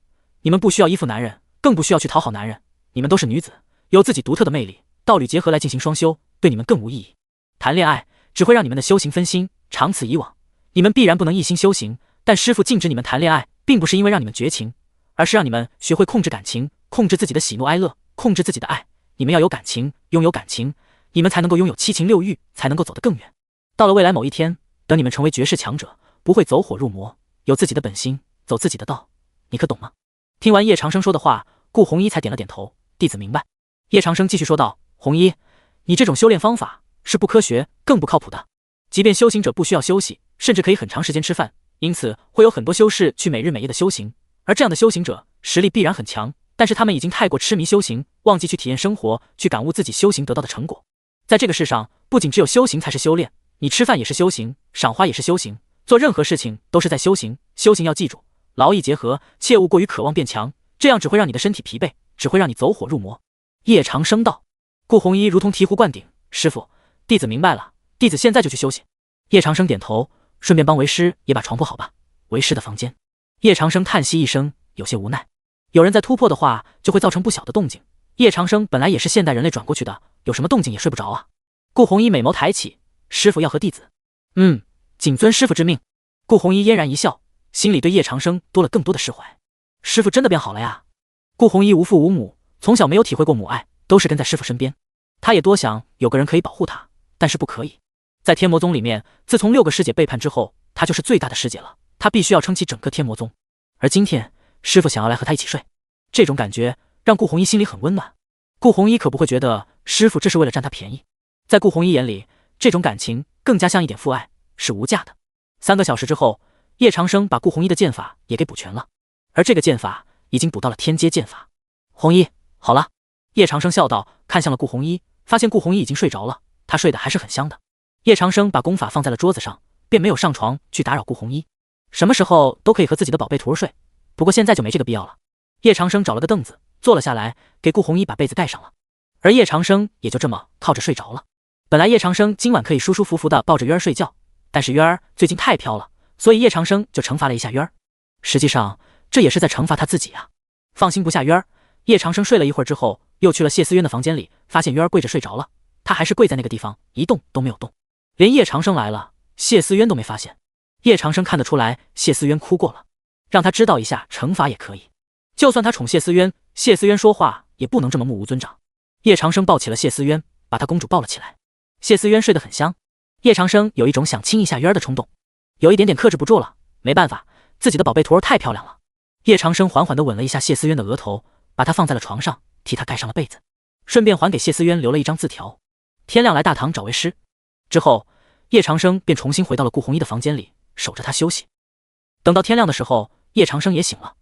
你们不需要依附男人，更不需要去讨好男人，你们都是女子，有自己独特的魅力，道侣结合来进行双修，对你们更无意义。谈恋爱只会让你们的修行分心，长此以往，你们必然不能一心修行。但师父禁止你们谈恋爱，并不是因为让你们绝情，而是让你们学会控制感情，控制自己的喜怒哀乐，控制自己的爱。你们要有感情，拥有感情，你们才能够拥有七情六欲，才能够走得更远。到了未来某一天，等你们成为绝世强者，不会走火入魔，有自己的本心，走自己的道，你可懂吗？听完叶长生说的话，顾红衣才点了点头，弟子明白。叶长生继续说道。红衣，你这种修炼方法是不科学更不靠谱的。即便修行者不需要休息，甚至可以很长时间吃饭，因此会有很多修士去每日每夜的修行，而这样的修行者实力必然很强，但是他们已经太过痴迷修行，忘记去体验生活，去感悟自己修行得到的成果。在这个世上，不仅只有修行才是修炼，你吃饭也是修行，赏花也是修行，做任何事情都是在修行。修行要记住，劳逸结合，切勿过于渴望变强，这样只会让你的身体疲惫，只会让你走火入魔。叶长生道。顾红衣如同醍醐灌顶。师父，弟子明白了，弟子现在就去休息。叶长生点头，顺便帮为师也把床铺好吧。为师的房间。叶长生叹息一声，有些无奈。有人在突破的话，就会造成不小的动静。叶长生本来也是现代人类转过去的，有什么动静也睡不着啊。顾红衣美眸抬起，师父要和弟子。谨遵师父之命。顾红衣嫣然一笑，心里对叶长生多了更多的释怀。师父真的变好了呀。顾红衣无父无母，从小没有体会过母爱，都是跟在师父身边。他也多想有个人可以保护他，但是不可以。在天魔宗里面，自从6个师姐背叛之后，他就是最大的师姐了，他必须要撑起整个天魔宗。而今天师父想要来和他一起睡，这种感觉让顾红衣心里很温暖。顾红衣可不会觉得师父这是为了占他便宜，在顾红衣眼里，这种感情更加像一点父爱，是无价的。3个小时之后，叶长生把顾红衣的剑法也给补全了，而这个剑法已经补到了天阶剑法。红衣，好了。叶长生笑道，看向了顾红衣，发现顾红衣已经睡着了，他睡得还是很香的。叶长生把功法放在了桌子上，便没有上床去打扰顾红衣。什么时候都可以和自己的宝贝徒儿睡，不过现在就没这个必要了。叶长生找了个凳子坐了下来，给顾红衣把被子盖上了，而叶长生也就这么靠着睡着了。本来叶长生今晚可以舒舒服服的抱着约儿睡觉，但是约儿最近太飘了，所以叶长生就惩罚了一下约儿。实际上这也是在惩罚他自己啊。放心不下约儿，叶长生睡了一会儿之后，又去了谢思渊的房间里，发现约儿跪着睡着了，他还是跪在那个地方，一动都没有动。连叶长生来了，谢思渊都没发现。叶长生看得出来谢思渊哭过了，让他知道一下惩罚也可以。就算他宠谢思渊，谢思渊说话也不能这么目无尊长。叶长生抱起了谢思渊，把他公主抱了起来。谢思渊睡得很香，叶长生有一种想亲一下渊儿的冲动，有一点点克制不住了，没办法，自己的宝贝徒儿太漂亮了。叶长生缓缓地吻了一下谢思渊的额头，把他放在了床上，替他盖上了被子，顺便还给谢思渊留了一张字条：天亮来大堂找为师。之后叶长生便重新回到了顾红衣的房间里，守着他休息。等到天亮的时候，叶长生也醒了，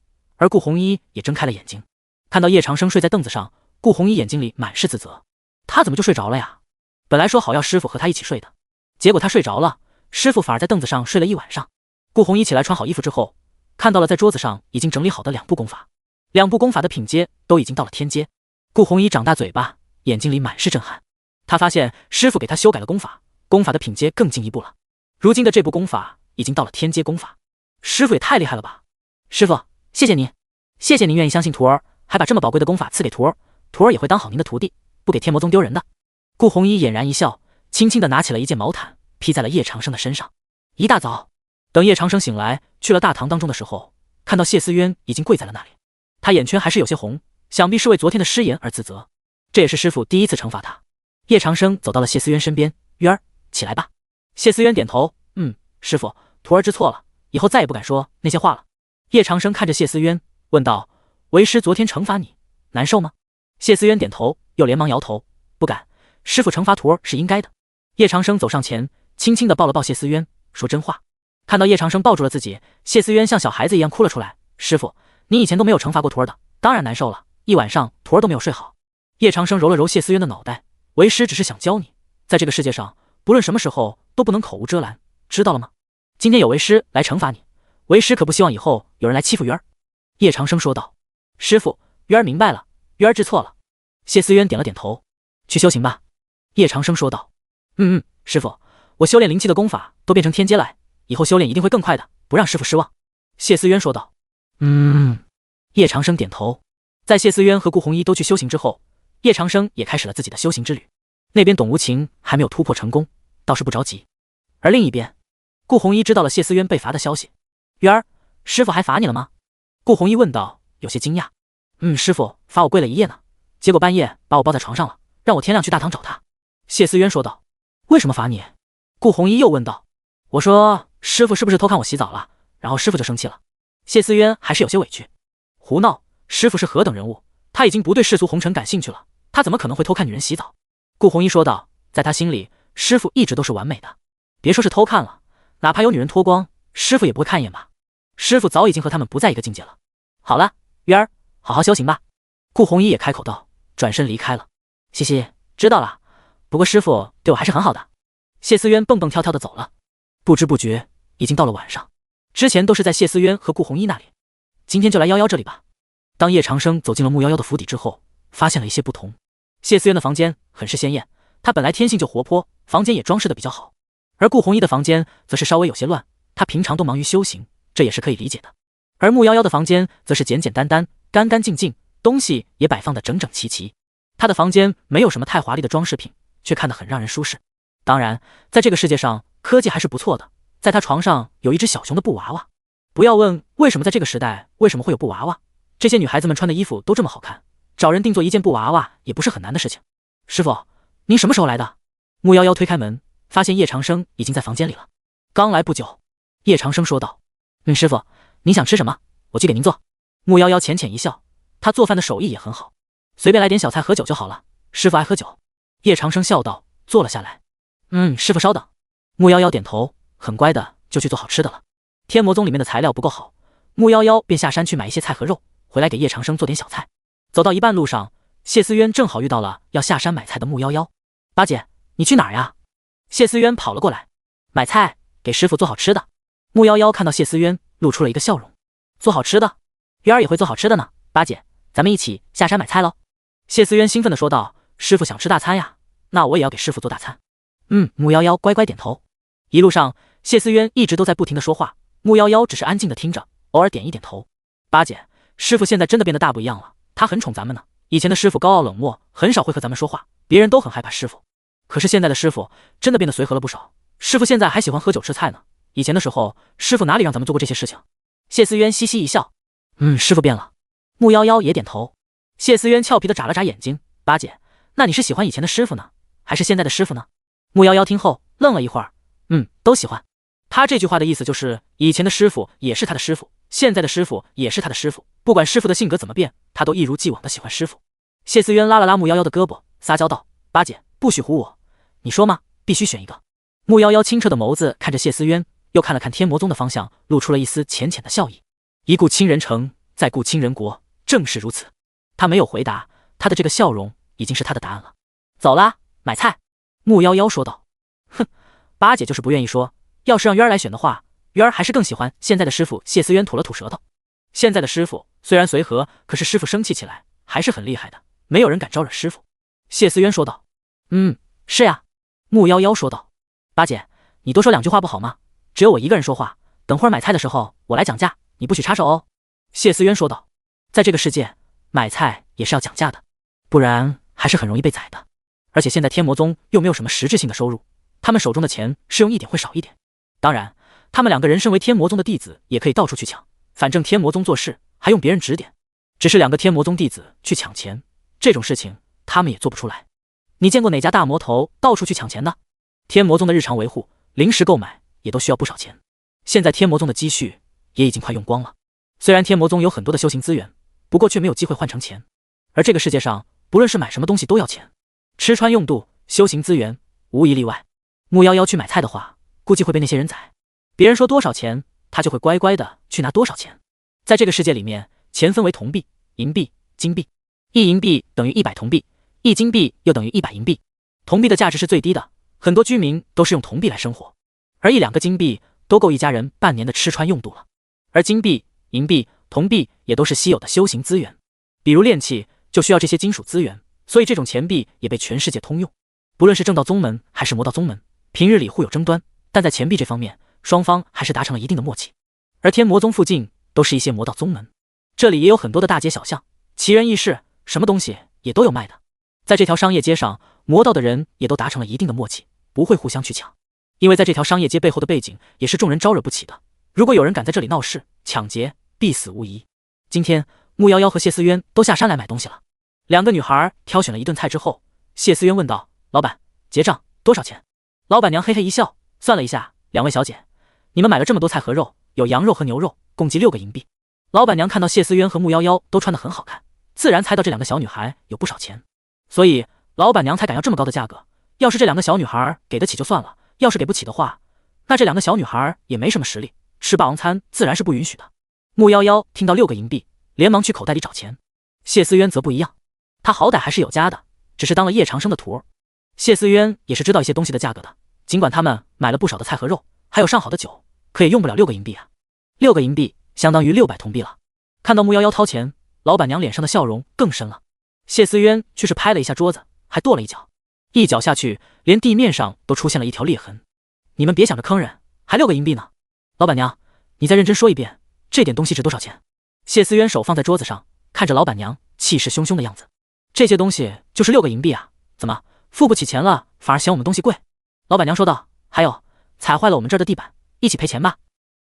而顾红衣也睁开了眼睛，看到叶长生睡在凳子上，顾红衣眼睛里满是自责，他怎么就睡着了呀？本来说好要师傅和他一起睡的，结果他睡着了，师傅反而在凳子上睡了一晚上。顾红衣起来穿好衣服之后，看到了在桌子上已经整理好的2部功法，2部功法的品阶都已经到了天阶。顾红衣长大嘴巴，眼睛里满是震撼，他发现师傅给他修改了功法，功法的品阶更进一步了。如今的这部功法已经到了天阶功法，师傅也太厉害了吧！师傅，谢谢您，谢谢您愿意相信徒儿，还把这么宝贵的功法赐给徒儿，徒儿也会当好您的徒弟，不给天魔宗丢人的。顾红衣俨然一笑，轻轻地拿起了一件毛毯，披在了叶长生的身上。一大早，等叶长生醒来去了大堂当中的时候，看到谢思渊已经跪在了那里，他眼圈还是有些红，想必是为昨天的失言而自责。这也是师傅第一次惩罚他。叶长生走到了谢思渊身边，渊儿，起来吧。谢思渊点头，师傅，徒儿知错了，以后再也不敢说那些话了。叶长生看着谢思渊问道，为师昨天惩罚你，难受吗？谢思渊点头，又连忙摇头，不敢，师傅惩罚徒儿是应该的。叶长生走上前，轻轻地抱了抱谢思渊，说真话。看到叶长生抱住了自己，谢思渊像小孩子一样哭了出来，师傅，你以前都没有惩罚过徒儿的，当然难受了，一晚上徒儿都没有睡好。叶长生揉了揉谢思渊的脑袋，为师只是想教你，在这个世界上，不论什么时候都不能口无遮拦，知道了吗？今天有为师来惩罚你，为师可不希望以后有人来欺负渊儿。叶长生说道，师傅，渊儿明白了，渊儿知错了。谢思渊点了点头，去修行吧。叶长生说道，师傅，我修炼灵气的功法都变成天阶来，以后修炼一定会更快的，不让师傅失望。谢思渊说道，叶长生点头。在谢思渊和顾红衣都去修行之后，叶长生也开始了自己的修行之旅。那边董无情还没有突破成功，倒是不着急。而另一边，顾红衣知道了谢思渊被罚的消息。渊儿，师傅还罚你了吗？顾红衣问道，有些惊讶。师傅罚我跪了一夜呢，结果半夜把我抱在床上了，让我天亮去大堂找他。谢思渊说道。为什么罚你？顾红衣又问道。我说师傅是不是偷看我洗澡了，然后师傅就生气了。谢思渊还是有些委屈。胡闹，师傅是何等人物，他已经不对世俗红尘感兴趣了，他怎么可能会偷看女人洗澡？顾红衣说道，在他心里，师傅一直都是完美的，别说是偷看了，哪怕有女人脱光，师傅也不会看一眼吧。师傅早已经和他们不在一个境界了。好了，渊儿，好好修行吧。顾红衣也开口道，转身离开了。嘻嘻，知道了，不过师傅对我还是很好的。谢思渊蹦蹦跳跳的走了。不知不觉已经到了晚上，之前都是在谢思渊和顾红衣那里，今天就来夭夭这里吧。当叶长生走进了木夭夭的府邸之后，发现了一些不同。谢思渊的房间很是鲜艳，他本来天性就活泼，房间也装饰的比较好。而顾红衣的房间则是稍微有些乱，他平常都忙于修行，这也是可以理解的。而木夭夭的房间则是简简单单，干干净净，东西也摆放的整整齐齐。他的房间没有什么太华丽的装饰品，却看得很让人舒适。当然，在这个世界上，科技还是不错的。在他床上有一只小熊的布娃娃。不要问为什么在这个时代为什么会有布娃娃，这些女孩子们穿的衣服都这么好看，找人定做一件布娃娃也不是很难的事情。师傅，您什么时候来的？木夭夭推开门，发现叶长生已经在房间里了。刚来不久。叶长生说道。师傅，您想吃什么？我去给您做。木夭夭浅浅一笑，他做饭的手艺也很好，随便来点小菜和酒就好了，师傅爱喝酒。叶长生笑道，坐了下来。师傅稍等。木夭夭点头，很乖的就去做好吃的了。天魔宗里面的材料不够好，木夭夭便下山去买一些菜和肉，回来给叶长生做点小菜。走到一半路上，谢思渊正好遇到了要下山买菜的木夭夭。八姐，你去哪儿呀？谢思渊跑了过来。买菜，给师傅做好吃的。木夭夭看到谢思渊，露出了一个笑容。做好吃的？渊儿也会做好吃的呢。八姐，咱们一起下山买菜喽。谢思渊兴奋地说道，师傅想吃大餐呀，那我也要给师傅做大餐。木夭夭乖乖点头。一路上，谢思渊一直都在不停地说话，木夭夭只是安静地听着，偶尔点一点头。八姐，师傅现在真的变得大不一样了，他很宠咱们呢。以前的师傅高傲冷漠，很少会和咱们说话，别人都很害怕师傅。可是现在的师傅真的变得随和了不少，师傅现在还喜欢喝酒吃菜呢。以前的时候，师傅哪里让咱们做过这些事情？谢思渊嘻嘻一笑，师傅变了。木夭夭也点头。谢思渊俏皮地眨了眨眼睛，八姐，那你是喜欢以前的师傅呢，还是现在的师傅呢？木夭夭听后愣了一会儿，都喜欢。他这句话的意思就是，以前的师傅也是他的师傅，现在的师傅也是他的师傅，不管师傅的性格怎么变，他都一如既往的喜欢师傅。谢思渊拉了拉木夭夭的胳膊，撒娇道，八姐，不许唬我，你说嘛，必须选一个。木夭夭清澈的眸子看着谢思渊，又看了看天魔宗的方向，露出了一丝浅浅的笑意。一顾倾人城，在顾清人国正是如此。他没有回答，他的这个笑容已经是他的答案了。走啦，买菜。穆夭夭说道。哼，八姐就是不愿意说，要是让渊儿来选的话，渊儿还是更喜欢现在的师傅。谢思渊吐了吐舌头。现在的师傅虽然随和，可是师傅生气起来还是很厉害的，没有人敢招惹师傅。谢思渊说道。是呀。穆夭夭说道。八姐，你多说2句话不好吗？只有我一个人说话，等会儿买菜的时候我来讲价，你不许插手哦。谢思渊说道。在这个世界，买菜也是要讲价的，不然还是很容易被宰的。而且现在天魔宗又没有什么实质性的收入，他们手中的钱是用一点会少一点。当然，他们2个人身为天魔宗的弟子，也可以到处去抢，反正天魔宗做事还用别人指点。只是2个天魔宗弟子去抢钱，这种事情他们也做不出来。你见过哪家大魔头到处去抢钱的？天魔宗的日常维护、零食购买也都需要不少钱。现在天魔宗的积蓄也已经快用光了。虽然天魔宗有很多的修行资源，不过却没有机会换成钱。而这个世界上，不论是买什么东西都要钱，吃穿用度、修行资源无一例外。穆夭夭去买菜的话，估计会被那些人宰。别人说多少钱，他就会乖乖的去拿多少钱。在这个世界里面，钱分为铜币、银币、金币。1银币等于100铜币，1金币又等于100银币。铜币的价值是最低的，很多居民都是用铜币来生活，而1-2个金币都够一家人半年的吃穿用度了。而金币、银币、铜币也都是稀有的修行资源，比如炼器就需要这些金属资源，所以这种钱币也被全世界通用。不论是正道宗门还是魔道宗门，平日里互有争端，但在钱币这方面，双方还是达成了一定的默契。而天魔宗附近都是一些魔道宗门，这里也有很多的大街小巷，奇人异事，什么东西也都有卖的。在这条商业街上，魔道的人也都达成了一定的默契，不会互相去抢，因为在这条商业街背后的背景也是众人招惹不起的。如果有人敢在这里闹事抢劫，必死无疑。今天穆夭夭和谢思渊都下山来买东西了。2个女孩挑选了一顿菜之后，谢思渊问道：老板，结账多少钱？老板娘嘿嘿一笑，算了一下，2位小姐，你们买了这么多菜和肉，有羊肉和牛肉，共计6个银币。老板娘看到谢思渊和穆夭夭都穿得很好看，自然猜到这2个小女孩有不少钱，所以老板娘才敢要这么高的价格。要是这2个小女孩给得起就算了，要是给不起的话，那这2个小女孩也没什么实力，吃霸王餐自然是不允许的。穆夭夭听到6个银币，连忙去口袋里找钱。谢思渊则不一样，他好歹还是有家的，只是当了叶长生的徒儿。谢思渊也是知道一些东西的价格的，尽管他们买了不少的菜和肉，还有上好的酒，可也用不了6个银币啊。6个银币相当于600铜币了。看到穆夭夭掏钱，老板娘脸上的笑容更深了。谢思渊却是拍了一下桌子，还跺了一脚，一脚下去，连地面上都出现了一条裂痕。你们别想着坑人，还6个银币呢。老板娘，你再认真说一遍，这点东西值多少钱？谢思渊手放在桌子上，看着老板娘气势汹汹的样子。这些东西就是6个银币啊，怎么付不起钱了，反而嫌我们东西贵？老板娘说道。还有，踩坏了我们这儿的地板，一起赔钱吧。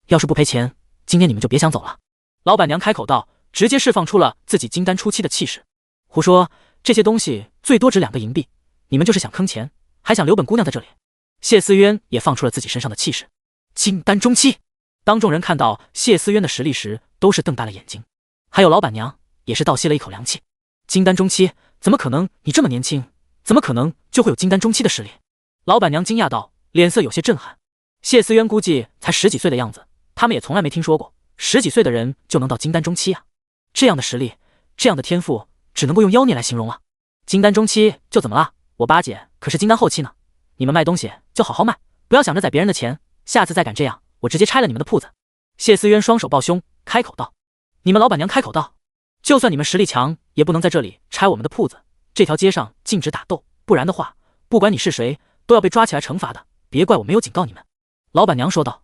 要是不赔钱，今天你们就别想走了。老板娘开口道，直接释放出了自己金丹初期的气势。胡说，这些东西最多值2个银币，你们就是想坑钱，还想留本姑娘在这里。谢思渊也放出了自己身上的气势。金丹中期。当众人看到谢思渊的实力时，都是瞪大了眼睛，还有老板娘也是倒吸了一口凉气。金丹中期，怎么可能？你这么年轻，怎么可能就会有金丹中期的实力？老板娘惊讶道，脸色有些震撼。谢思渊估计才10几岁的样子，他们也从来没听说过10几岁的人就能到金丹中期啊！这样的实力，这样的天赋，只能够用妖孽来形容了。金丹中期就怎么了？我八姐可是金丹后期呢。你们卖东西就好好卖，不要想着宰别人的钱，下次再敢这样，我直接拆了你们的铺子。谢思渊双手抱胸，开口道。你们老板娘开口道，就算你们实力强，也不能在这里拆我们的铺子。这条街上禁止打斗，不然的话，不管你是谁，都要被抓起来惩罚的。别怪我没有警告你们。老板娘说道。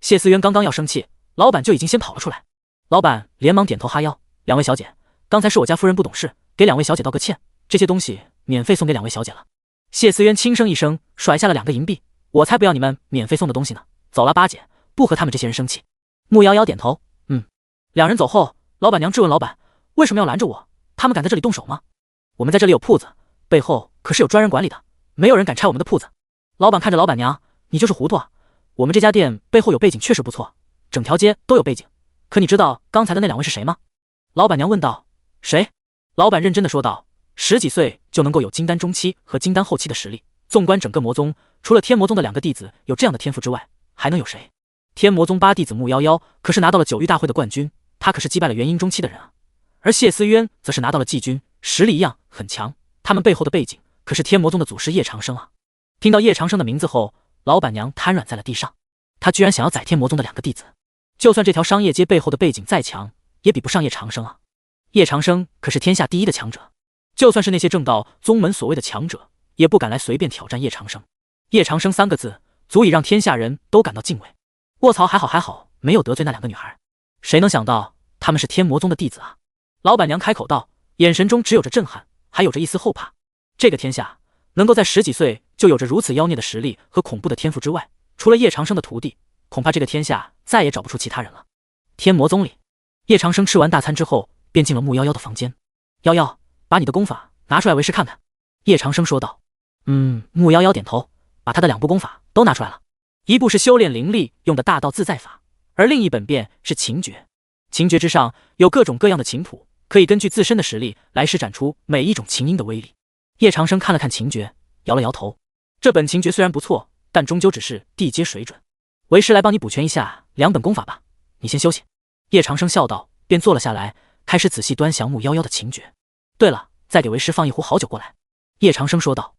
谢思渊刚刚要生气，老板就已经先跑了出来。老板连忙点头哈腰，2位小姐，刚才是我家夫人不懂事，给2位小姐道个歉，这些东西免费送给2位小姐了。谢思渊轻声一声，甩下了2个银币，我才不要你们免费送的东西呢。走了，八姐，不和他们这些人生气。穆夭夭点头，2人走后，老板娘质问老板，为什么要拦着我？他们敢在这里动手吗？我们在这里有铺子，背后可是有专人管理的，没有人敢拆我们的铺子。老板看着老板娘，你就是糊涂啊。我们这家店背后有背景确实不错，整条街都有背景，可你知道刚才的那2位是谁吗？老板娘问道。谁？老板认真的说道，10几岁就能够有金丹中期和金丹后期的实力，纵观整个魔宗，除了天魔宗的2个弟子有这样的天赋之外，还能有谁？天魔宗8弟子穆夭夭可是拿到了9域大会的冠军，他可是击败了元婴中期的人啊。而谢思渊则是拿到了季军，实力一样很强。他们背后的背景可是天魔宗的祖师叶长生啊！听到叶长生的名字后，老板娘瘫软在了地上。他居然想要宰天魔宗的2个弟子，就算这条商业街背后的背景再强，也比不上叶长生啊！叶长生可是天下第一的强者，就算是那些正道宗门所谓的强者，也不敢来随便挑战叶长生。叶长生3个字，足以让天下人都感到敬畏。卧槽，还好，没有得罪那2个女孩。谁能想到他们是天魔宗的弟子啊？老板娘开口道，眼神中只有着震撼，还有着一丝后怕。这个天下能够在10几岁就有着如此妖孽的实力和恐怖的天赋之外，除了叶长生的徒弟，恐怕这个天下再也找不出其他人了。天魔宗里，叶长生吃完大餐之后，便进了穆夭夭的房间。夭夭，把你的功法拿出来为师看看。叶长生说道。穆夭夭点头，把他的2部功法都拿出来了。一部是修炼灵力用的大道自在法，而另一本便是琴诀。琴诀之上有各种各样的琴谱，可以根据自身的实力来施展出每一种琴音的威力。叶长生看了看琴诀，摇了摇头。这本琴诀虽然不错，但终究只是地阶水准。为师来帮你补全一下2本功法吧，你先休息。叶长生笑道，便坐了下来，开始仔细端详穆夭夭的琴诀。对了，再给为师放一壶好酒过来。叶长生说道。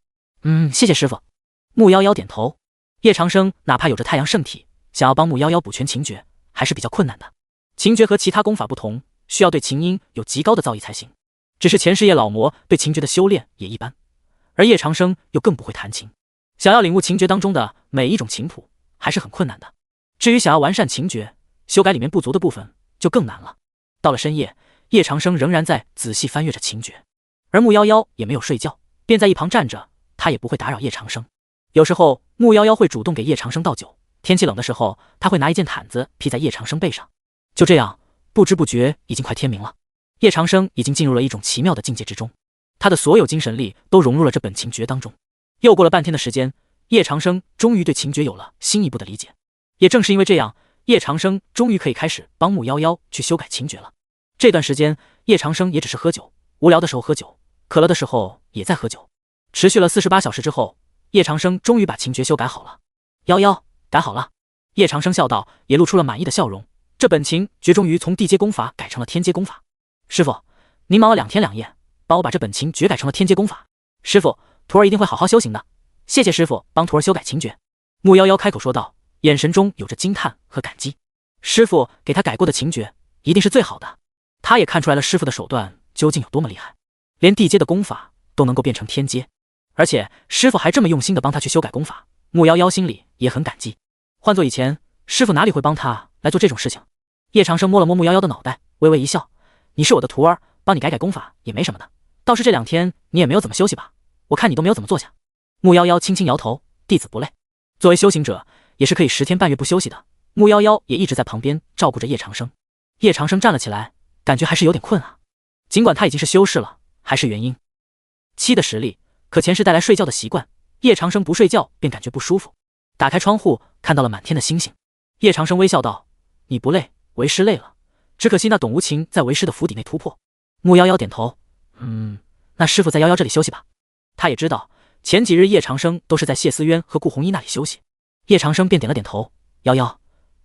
谢谢师傅。穆夭夭点头。叶长生哪怕有着太阳圣体，想要帮穆夭夭补全琴诀还是比较困难的。琴诀和其他功法不同，需要对琴音有极高的造诣才行。只是前世叶老魔对琴诀的修炼也一般，而叶长生又更不会弹琴，想要领悟琴诀当中的每一种琴谱还是很困难的。至于想要完善琴诀，修改里面不足的部分就更难了。到了深夜，叶长生仍然在仔细翻阅着琴诀，而穆夭夭也没有睡觉，便在一旁站着，他也不会打扰叶长生。有时候穆夭夭会主动给叶长生倒酒，天气冷的时候，他会拿一件毯子披在叶长生背上。就这样，不知不觉已经快天明了。叶长生已经进入了一种奇妙的境界之中，他的所有精神力都融入了这本琴诀当中。又过了半天的时间，叶长生终于对琴诀有了新一步的理解。也正是因为这样，叶长生终于可以开始帮穆夭夭去修改琴诀了。这段时间，叶长生也只是喝酒，无聊的时候喝酒，渴了的时候也在喝酒。持续了48小时之后，叶长生终于把琴诀修改好了。夭夭，改好了。叶长生笑道，也露出了满意的笑容。这本琴诀终于从地阶功法改成了天阶功法。师傅，您忙了2天2夜，帮我把这本琴诀改成了天阶功法。师傅，徒儿一定会好好修行的。谢谢师傅帮徒儿修改琴诀。穆夭夭开口说道，眼神中有着惊叹和感激。师傅给他改过的琴诀一定是最好的。他也看出来了师傅的手段究竟有多么厉害，连地阶的功法都能够变成天阶，而且师傅还这么用心的帮他去修改功法。穆夭夭心里也很感激。换做以前，师傅哪里会帮他来做这种事情？叶长生摸了摸穆夭夭的脑袋，微微一笑，你是我的徒儿，帮你改改功法也没什么的。倒是这2天你也没有怎么休息吧？我看你都没有怎么坐下。穆夭夭轻轻摇头，弟子不累。作为修行者，也是可以10天半月不休息的。穆夭夭也一直在旁边照顾着叶长生。叶长生站了起来，感觉还是有点困啊。尽管他已经是修士了，还是元婴期的实力，可前世带来睡觉的习惯，叶长生不睡觉便感觉不舒服。打开窗户，看到了满天的星星。叶长生微笑道，你不累，为师累了，只可惜那董无情在为师的府邸内突破。穆夭夭点头，那师傅在夭夭这里休息吧。他也知道前几日叶长生都是在谢思渊和顾红衣那里休息，叶长生便点了点头，夭夭，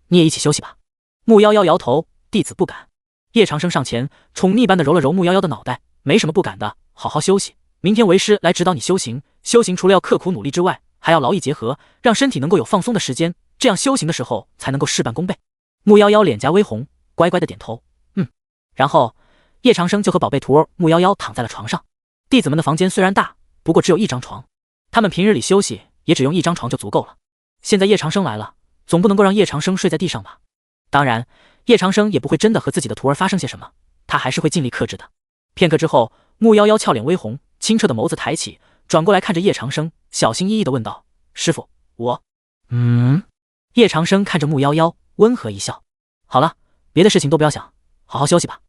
你也一起休息吧。穆夭夭摇头，弟子不敢。叶长生上前宠溺般的揉了揉穆夭夭的脑袋，没什么不敢的，好好休息，明天为师来指导你修行。修行除了要刻苦努力之外，还要劳逸结合，让身体能够有放松的时间，这样修行的时候才能够事半功倍。穆夭夭脸颊微红，乖乖的点头，然后叶长生就和宝贝徒儿穆夭夭躺在了床上。弟子们的房间虽然大，不过只有1张床，他们平日里休息也只用1张床就足够了。现在叶长生来了，总不能够让叶长生睡在地上吧？当然，叶长生也不会真的和自己的徒儿发生些什么，他还是会尽力克制的。片刻之后，穆夭夭俏脸微红，清澈的眸子抬起，转过来看着叶长生，小心翼翼地问道：“师傅，我……”叶长生看着穆夭夭，温和一笑：“好了，别的事情都不要想，好好休息吧。”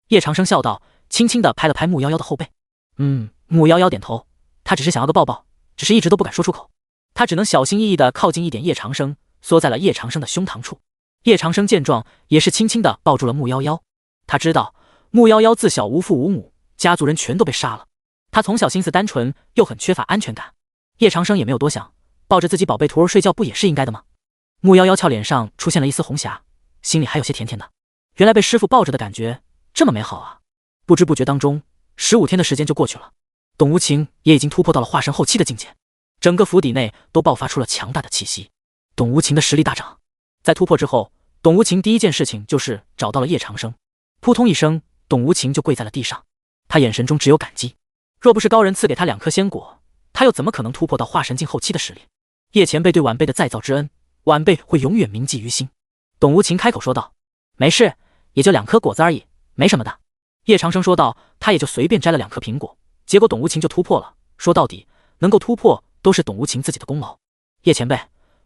叶长生笑道，轻轻地拍了拍穆夭夭的后背。穆夭夭点头，他只是想要个抱抱，只是一直都不敢说出口。他只能小心翼翼地靠近一点叶长生，缩在了叶长生的胸膛处。叶长生见状，也是轻轻地抱住了穆夭夭。他知道穆夭夭自小无父无母，家族人全都被杀了。他从小心思单纯，又很缺乏安全感。叶长生也没有多想，抱着自己宝贝徒儿睡觉不也是应该的吗？穆夭夭俏脸上出现了一丝红霞，心里还有些甜甜的。原来被师傅抱着的感觉这么美好啊！不知不觉当中，15天的时间就过去了。董无情也已经突破到了化神后期的境界，整个府邸内都爆发出了强大的气息。董无情的实力大涨。在突破之后，董无情第一件事情就是找到了叶长生。扑通一声，董无情就跪在了地上，他眼神中只有感激。若不是高人赐给他2颗仙果，他又怎么可能突破到化神境后期的实力？叶前辈对晚辈的再造之恩，晚辈会永远铭记于心。董无情开口说道：“没事，也就2颗果子而已，没什么的。”叶长生说道：“他也就随便摘了2颗苹果，结果董无情就突破了。说到底，能够突破都是董无情自己的功劳。叶前辈，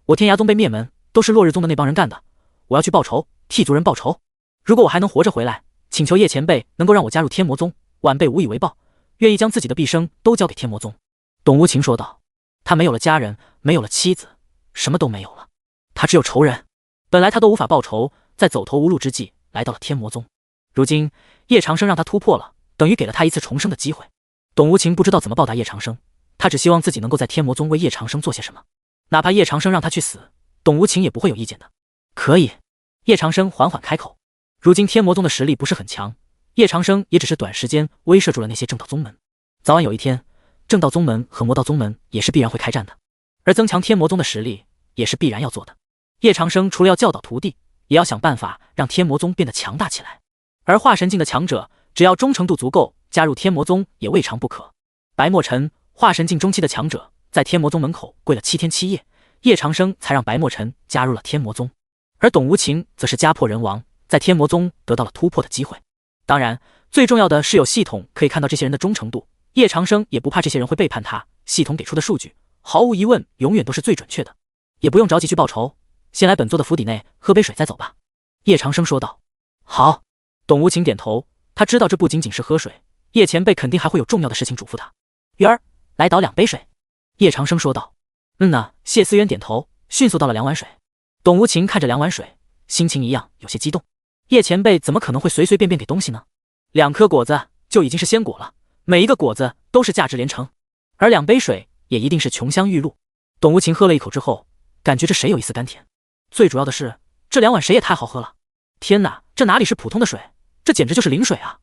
我天涯宗被灭门，都是落日宗的那帮人干的，我要去报仇，替族人报仇。如果我还能活着回来，请求叶前辈能够让我加入天魔宗，晚辈无以为报，愿意将自己的毕生都交给天魔宗。”董无情说道。他没有了家人，没有了妻子，什么都没有了，他只有仇人。本来他都无法报仇，在走投无路之际来到了天魔宗，如今叶长生让他突破了，等于给了他一次重生的机会。董无情不知道怎么报答叶长生，他只希望自己能够在天魔宗为叶长生做些什么，哪怕叶长生让他去死，董无情也不会有意见的。可以。叶长生缓缓开口。如今天魔宗的实力不是很强，叶长生也只是短时间威慑住了那些正道宗门，早晚有一天正道宗门和魔道宗门也是必然会开战的，而增强天魔宗的实力也是必然要做的。叶长生除了要教导徒弟，也要想办法让天魔宗变得强大起来。而化神境的强者，只要忠诚度足够，加入天魔宗也未尝不可。白墨尘，化神境中期的强者，在天魔宗门口跪了7天7夜，叶长生才让白墨尘加入了天魔宗。而董无情则是家破人亡，在天魔宗得到了突破的机会。当然，最重要的是有系统可以看到这些人的忠诚度。叶长生也不怕这些人会背叛他，系统给出的数据毫无疑问永远都是最准确的，也不用着急去报仇，先来本座的府邸内喝杯水再走吧。叶长生说道。好。董无情点头，他知道这不仅仅是喝水，叶前辈肯定还会有重要的事情嘱咐他。鱼儿，来倒2杯水。叶长生说道。谢思渊点头，迅速倒了2碗水。董无情看着2碗水，心情一样有些激动。叶前辈怎么可能会随随便便给东西呢？2颗果子就已经是仙果了，每一个果子都是价值连城，而2杯水也一定是琼香玉露。董无情喝了一口之后，感觉这水有一丝甘甜，最主要的是这2碗水也太好喝了。天哪，这哪里是普通的水，这简直就是灵水啊！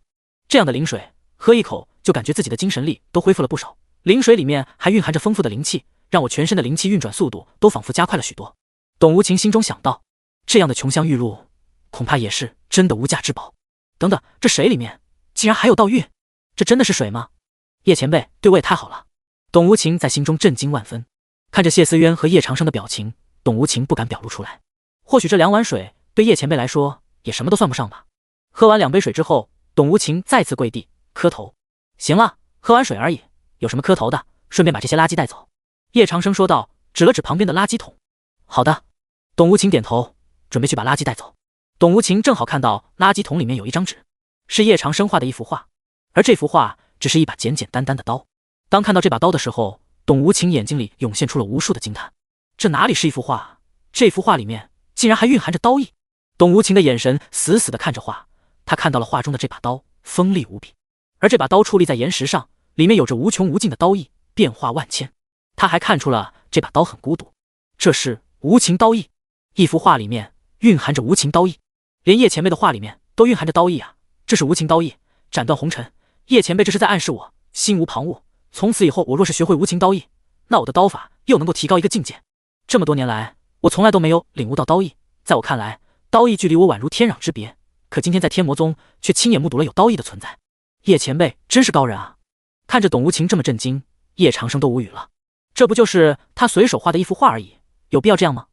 这样的灵水，喝一口就感觉自己的精神力都恢复了不少，灵水里面还蕴含着丰富的灵气，让我全身的灵气运转速度都仿佛加快了许多。董无情心中想到，这样的琼香玉露恐怕也是真的无价之宝。等等，这水里面竟然还有道玉，这真的是水吗？叶前辈对我也太好了。董无情在心中震惊万分，看着谢思渊和叶长生的表情，董无情不敢表露出来。或许这2碗水对叶前辈来说也什么都算不上吧。喝完2杯水之后，董无情再次跪地磕头。行了，喝完水而已，有什么磕头的，顺便把这些垃圾带走。叶长生说道，指了指旁边的垃圾桶。好的。董无情点头，准备去把垃圾带走。董无情正好看到垃圾桶里面有一张纸，是叶长生画的一幅画，而这幅画只是一把简简单单的刀。当看到这把刀的时候，董无情眼睛里涌现出了无数的惊叹。这哪里是一幅画，这幅画里面竟然还蕴含着刀意。董无情的眼神死死地看着画，他看到了画中的这把刀锋利无比，而这把刀矗立在岩石上，里面有着无穷无尽的刀意，变化万千。他还看出了这把刀很孤独，这是无情刀意。一幅画里面蕴含着无情刀意，连叶前辈的画里面都蕴含着刀意啊！这是无情刀意，斩断红尘。叶前辈这是在暗示我心无旁骛，从此以后我若是学会无情刀意，那我的刀法又能够提高一个境界。这么多年来，我从来都没有领悟到刀意，在我看来，刀意距离我宛如天壤之别，可今天在天魔宗却亲眼目睹了有刀意的存在。叶前辈真是高人啊！看着董无情这么震惊，叶长生都无语了。这不就是他随手画的一幅画而已，有必要这样吗？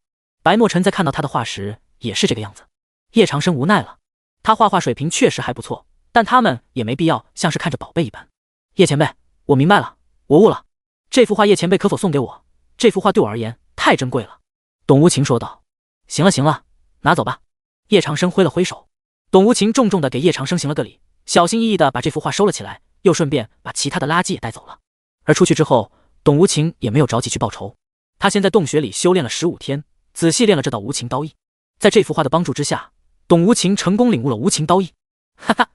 白墨尘在看到他的画时也是这个样子。叶长生无奈了，他画画水平确实还不错，但他们也没必要像是看着宝贝一般。叶前辈，我明白了，我悟了。这幅画叶前辈可否送给我？这幅画对我而言太珍贵了。董无情说道。行了行了，拿走吧。叶长生挥了挥手。董无情重重地给叶长生行了个礼，小心翼翼地把这幅画收了起来，又顺便把其他的垃圾也带走了。而出去之后，董无情也没有着急去报仇，他先在洞穴里修炼了15天，仔细练了这道无情刀意。在这幅画的帮助之下，董无情成功领悟了无情刀意。哈哈，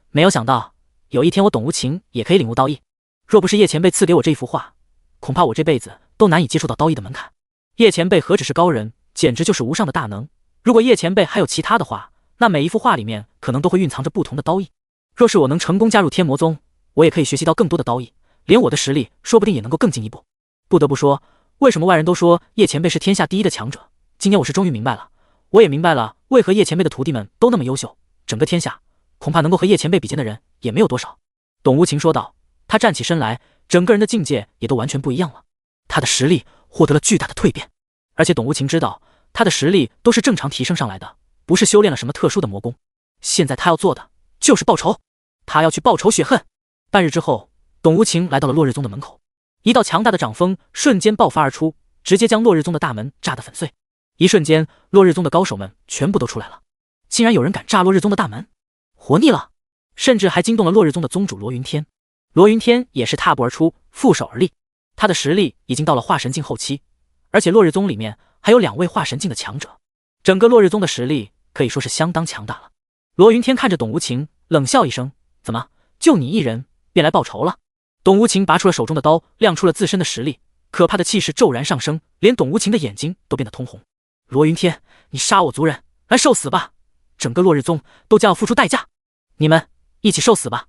没有想到有一天我董无情也可以领悟刀意。若不是叶前辈赐给我这一幅画，恐怕我这辈子都难以接触到刀意的门槛。叶前辈何止是高人，简直就是无上的大能。如果叶前辈还有其他的话，那每一幅画里面可能都会蕴藏着不同的刀意。若是我能成功加入天魔宗，我也可以学习到更多的刀意，连我的实力说不定也能够更进一步。不得不说，为什么外人都说叶前辈是天下第一的强者？今天我是终于明白了，我也明白了为何叶前辈的徒弟们都那么优秀，整个天下恐怕能够和叶前辈比肩的人也没有多少。董无情说道。他站起身来，整个人的境界也都完全不一样了，他的实力获得了巨大的蜕变。而且董无情知道，他的实力都是正常提升上来的，不是修炼了什么特殊的魔功。现在他要做的就是报仇，他要去报仇雪恨。半日之后，董无情来到了落日宗的门口，一道强大的掌风瞬间爆发而出，直接将落日宗的大门炸得粉碎。一瞬间，落日宗的高手们全部都出来了。竟然有人敢炸落日宗的大门，活腻了！甚至还惊动了落日宗的宗主罗云天。罗云天也是踏步而出，负手而立。他的实力已经到了化神境后期，而且落日宗里面还有2位化神境的强者，整个落日宗的实力可以说是相当强大了。罗云天看着董无情，冷笑一声：“怎么，就你一人便来报仇了？”董无情拔出了手中的刀，亮出了自身的实力，可怕的气势骤然上升，连董无情的眼睛都变得通红。罗云天，你杀我族人，来受死吧！整个落日宗都将要付出代价，你们一起受死吧！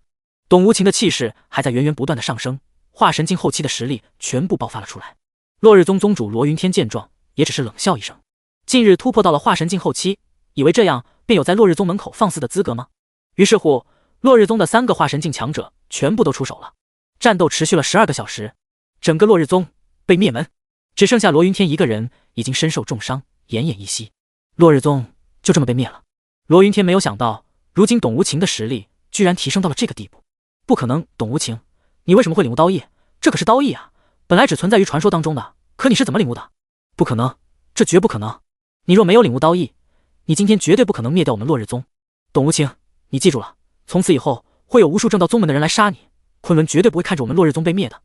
董无情的气势还在源源不断的上升，化神境后期的实力全部爆发了出来。落日宗宗主罗云天见状，也只是冷笑一声。近日突破到了化神境后期，以为这样便有在落日宗门口放肆的资格吗？于是乎，落日宗的3个化神境强者全部都出手了。战斗持续了12个小时，整个落日宗被灭门，只剩下罗云天一个人已经身受重伤，奄奄一息。落日宗就这么被灭了。罗云天没有想到，如今董无情的实力居然提升到了这个地步。不可能，董无情，你为什么会领悟刀意？这可是刀意啊，本来只存在于传说当中的，可你是怎么领悟的？不可能，这绝不可能！你若没有领悟刀意，你今天绝对不可能灭掉我们落日宗。董无情，你记住了，从此以后会有无数正道宗门的人来杀你，昆仑绝对不会看着我们落日宗被灭的，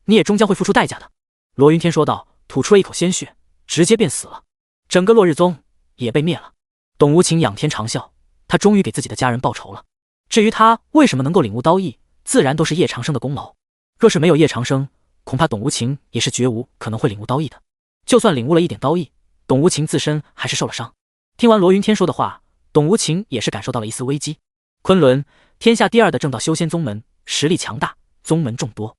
你也终将会付出代价的。罗云天说道，吐出了一口鲜血，直接便死了。整个落日宗也被灭了。董无情仰天长啸，他终于给自己的家人报仇了。至于他为什么能够领悟刀意，自然都是叶长生的功劳。若是没有叶长生，恐怕董无情也是绝无可能会领悟刀意的。就算领悟了一点刀意，董无情自身还是受了伤。听完罗云天说的话，董无情也是感受到了一丝危机。昆仑，天下第2的正道修仙宗门，实力强大，宗门众多，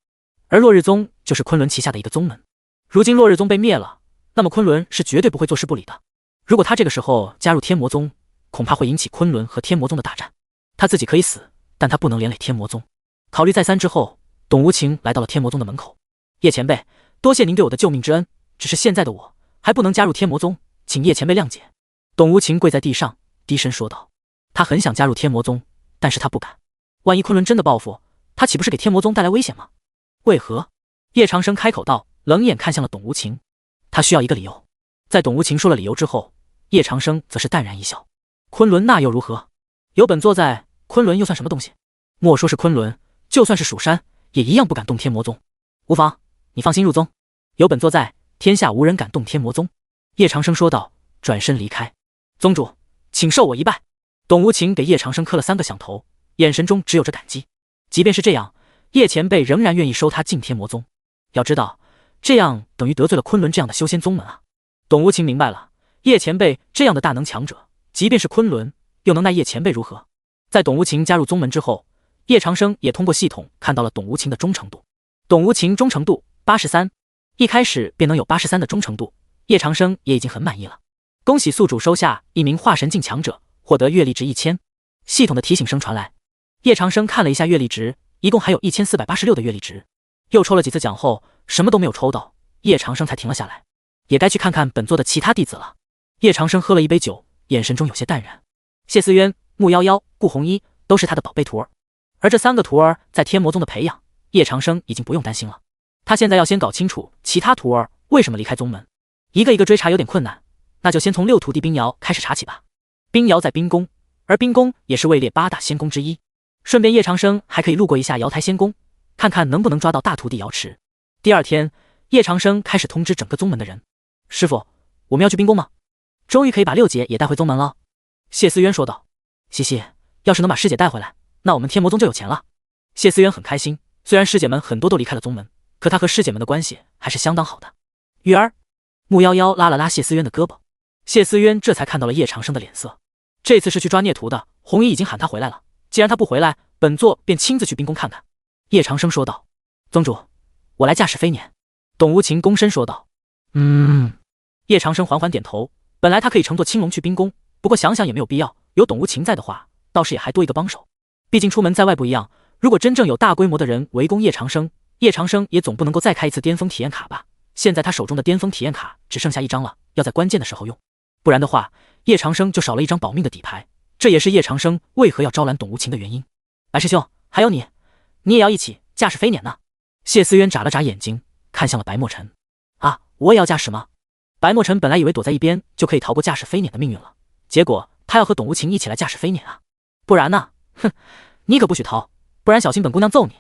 而落日宗就是昆仑旗下的一个宗门。如今落日宗被灭了，那么昆仑是绝对不会坐视不理的。如果他这个时候加入天魔宗，恐怕会引起昆仑和天魔宗的大战。他自己可以死，但他不能连累天魔宗。考虑再三之后，董无情来到了天魔宗的门口。叶前辈，多谢您对我的救命之恩，只是现在的我还不能加入天魔宗，请叶前辈谅解。董无情跪在地上，低声说道。他很想加入天魔宗，但是他不敢。万一昆仑真的报复，他岂不是给天魔宗带来危险吗？为何？叶长生开口道，冷眼看向了董无情。他需要一个理由。在董无情说了理由之后，叶长生则是淡然一笑。昆仑那又如何？有本座在，昆仑又算什么东西？莫说是昆仑，就算是蜀山，也一样不敢动天魔宗。无妨，你放心入宗，有本座在，天下无人敢动天魔宗。叶长生说道，转身离开。宗主，请受我一拜。董无情给叶长生磕了3个响头，眼神中只有着感激。即便是这样，叶前辈仍然愿意收他进天魔宗。要知道，这样等于得罪了昆仑这样的修仙宗门啊。董无情明白了，叶前辈这样的大能强者，即便是昆仑，又能奈叶前辈如何？在董无情加入宗门之后，叶长生也通过系统看到了董无情的忠诚度。董无情忠诚度83，一开始便能有83的忠诚度，叶长生也已经很满意了。恭喜宿主收下一名化神境强者，获得阅历值1000。系统的提醒声传来，叶长生看了一下阅历值，一共还有1486的阅历值。又抽了几次奖后，什么都没有抽到，叶长生才停了下来，也该去看看本座的其他弟子了。叶长生喝了一杯酒，眼神中有些淡然。谢思渊、穆夭夭、顾红衣都是他的宝贝徒儿，而这3个徒儿在天魔宗的培养，叶长生已经不用担心了。他现在要先搞清楚其他徒儿为什么离开宗门，一个一个追查有点困难，那就先从6徒弟冰瑶开始查起吧。冰瑶在冰宫，而冰宫也是位列8大仙宫之一，顺便叶长生还可以路过一下瑶台仙宫，看看能不能抓到大徒弟瑶池。第2天，叶长生开始通知整个宗门的人，师傅，我们要去冰宫吗？终于可以把6姐也带回宗门了。谢思渊说道。西西，要是能把师姐带回来，那我们天魔宗就有钱了。谢思渊很开心，虽然师姐们很多都离开了宗门，可他和师姐们的关系还是相当好的。玉儿，穆夭夭拉了拉谢思渊的胳膊，谢思渊这才看到了叶长生的脸色。这次是去抓孽徒的，红衣已经喊他回来了。既然他不回来，本座便亲自去冰宫看看。叶长生说道。宗主，我来驾驶飞辇。董无情躬身说道。叶长生缓缓点头。本来他可以乘坐青龙去冰宫，不过想想也没有必要，有董无情在的话，倒是也还多一个帮手。毕竟出门在外不一样，如果真正有大规模的人围攻叶长生，叶长生也总不能够再开一次巅峰体验卡吧。现在他手中的巅峰体验卡只剩下1张了，要在关键的时候用，不然的话，叶长生就少了一张保命的底牌。这也是叶长生为何要招揽董无情的原因。白师兄，还有你也要一起驾驶飞辇呢？谢思渊眨了眨眼睛，看向了白墨尘。啊，我也要驾驶吗？白墨尘本来以为躲在一边就可以逃过驾驶飞辇的命运了，结果他要和董无情一起来驾驶飞辇啊！不然呢？哼，你可不许逃，不然小心本姑娘揍你。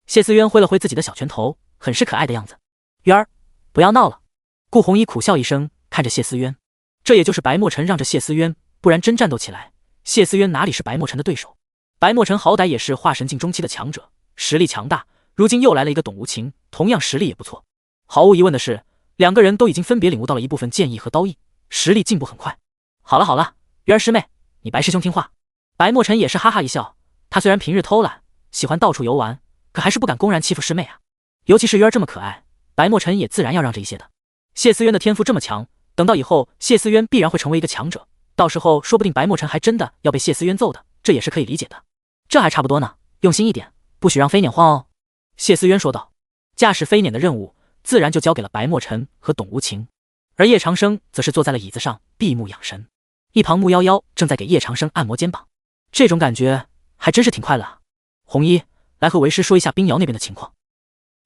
谢思渊挥了挥自己的小拳头，很是可爱的样子。渊儿，不要闹了。顾红衣苦笑一声，看着谢思渊。这也就是白墨尘让着谢思渊，不然真战斗起来，谢思渊哪里是白墨尘的对手？白墨尘好歹也是化神境中期的强者，实力强大，如今又来了一个董无情，同样实力也不错。毫无疑问的是，两个人都已经分别领悟到了一部分剑意和刀意，实力进步很快。好了好了，渊儿师妹，你白师兄听话。白墨尘也是哈哈一笑，他虽然平日偷懒，喜欢到处游玩，可还是不敢公然欺负师妹啊。尤其是渊儿这么可爱，白墨尘也自然要让着一些的。谢思渊的天赋这么强，等到以后谢思渊必然会成为一个强者，到时候说不定白墨尘还真的要被谢思渊揍的，这也是可以理解的。这还差不多呢，用心一点，不许让飞辇晃哦。谢思渊说道。驾驶飞辇的任务自然就交给了白墨尘和董无情，而叶长生则是坐在了椅子上闭目养神，一旁木夭夭正在给叶长生按摩肩膀，这种感觉还真是挺快乐啊。红衣，来和为师说一下冰瑶那边的情况。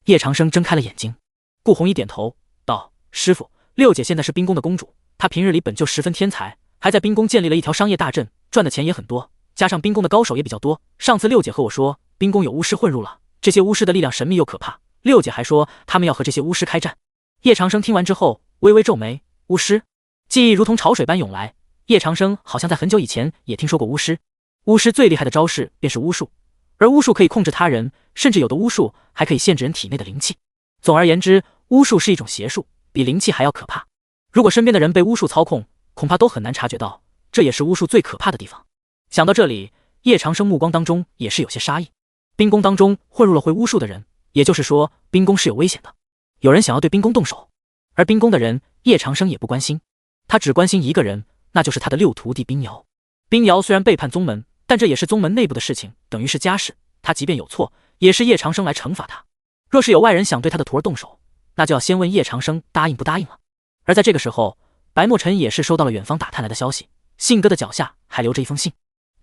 叶长生睁开了眼睛。顾红衣点头道，师傅，六姐现在是冰宫的公主，她平日里本就十分天才，还在冰宫建立了一条商业大镇，赚的钱也很多，加上冰宫的高手也比较多。上次六姐和我说冰宫有巫师混入了，这些巫师的力量神秘又可怕，六姐还说他们要和这些巫师开战。叶长生听完之后微微皱眉，巫师？记忆如同潮水般涌来，叶长生好像在很久以前也听说过巫师。巫师最厉害的招式便是巫术，而巫术可以控制他人，甚至有的巫术还可以限制人体内的灵气。总而言之，巫术是一种邪术，比灵气还要可怕。如果身边的人被巫术操控，恐怕都很难察觉到，这也是巫术最可怕的地方。想到这里，叶长生目光当中也是有些杀意。冰宫当中混入了会巫术的人，也就是说冰宫是有危险的，有人想要对冰宫动手。而冰宫的人叶长生也不关心，他只关心一个人，那就是他的六徒弟冰瑶。冰瑶虽然背叛宗门，但这也是宗门内部的事情，等于是家事，他即便有错，也是叶长生来惩罚他。若是有外人想对他的徒儿动手，那就要先问叶长生答应不答应了。而在这个时候，白墨尘也是收到了远方打探来的消息，信鸽的脚下还留着一封信。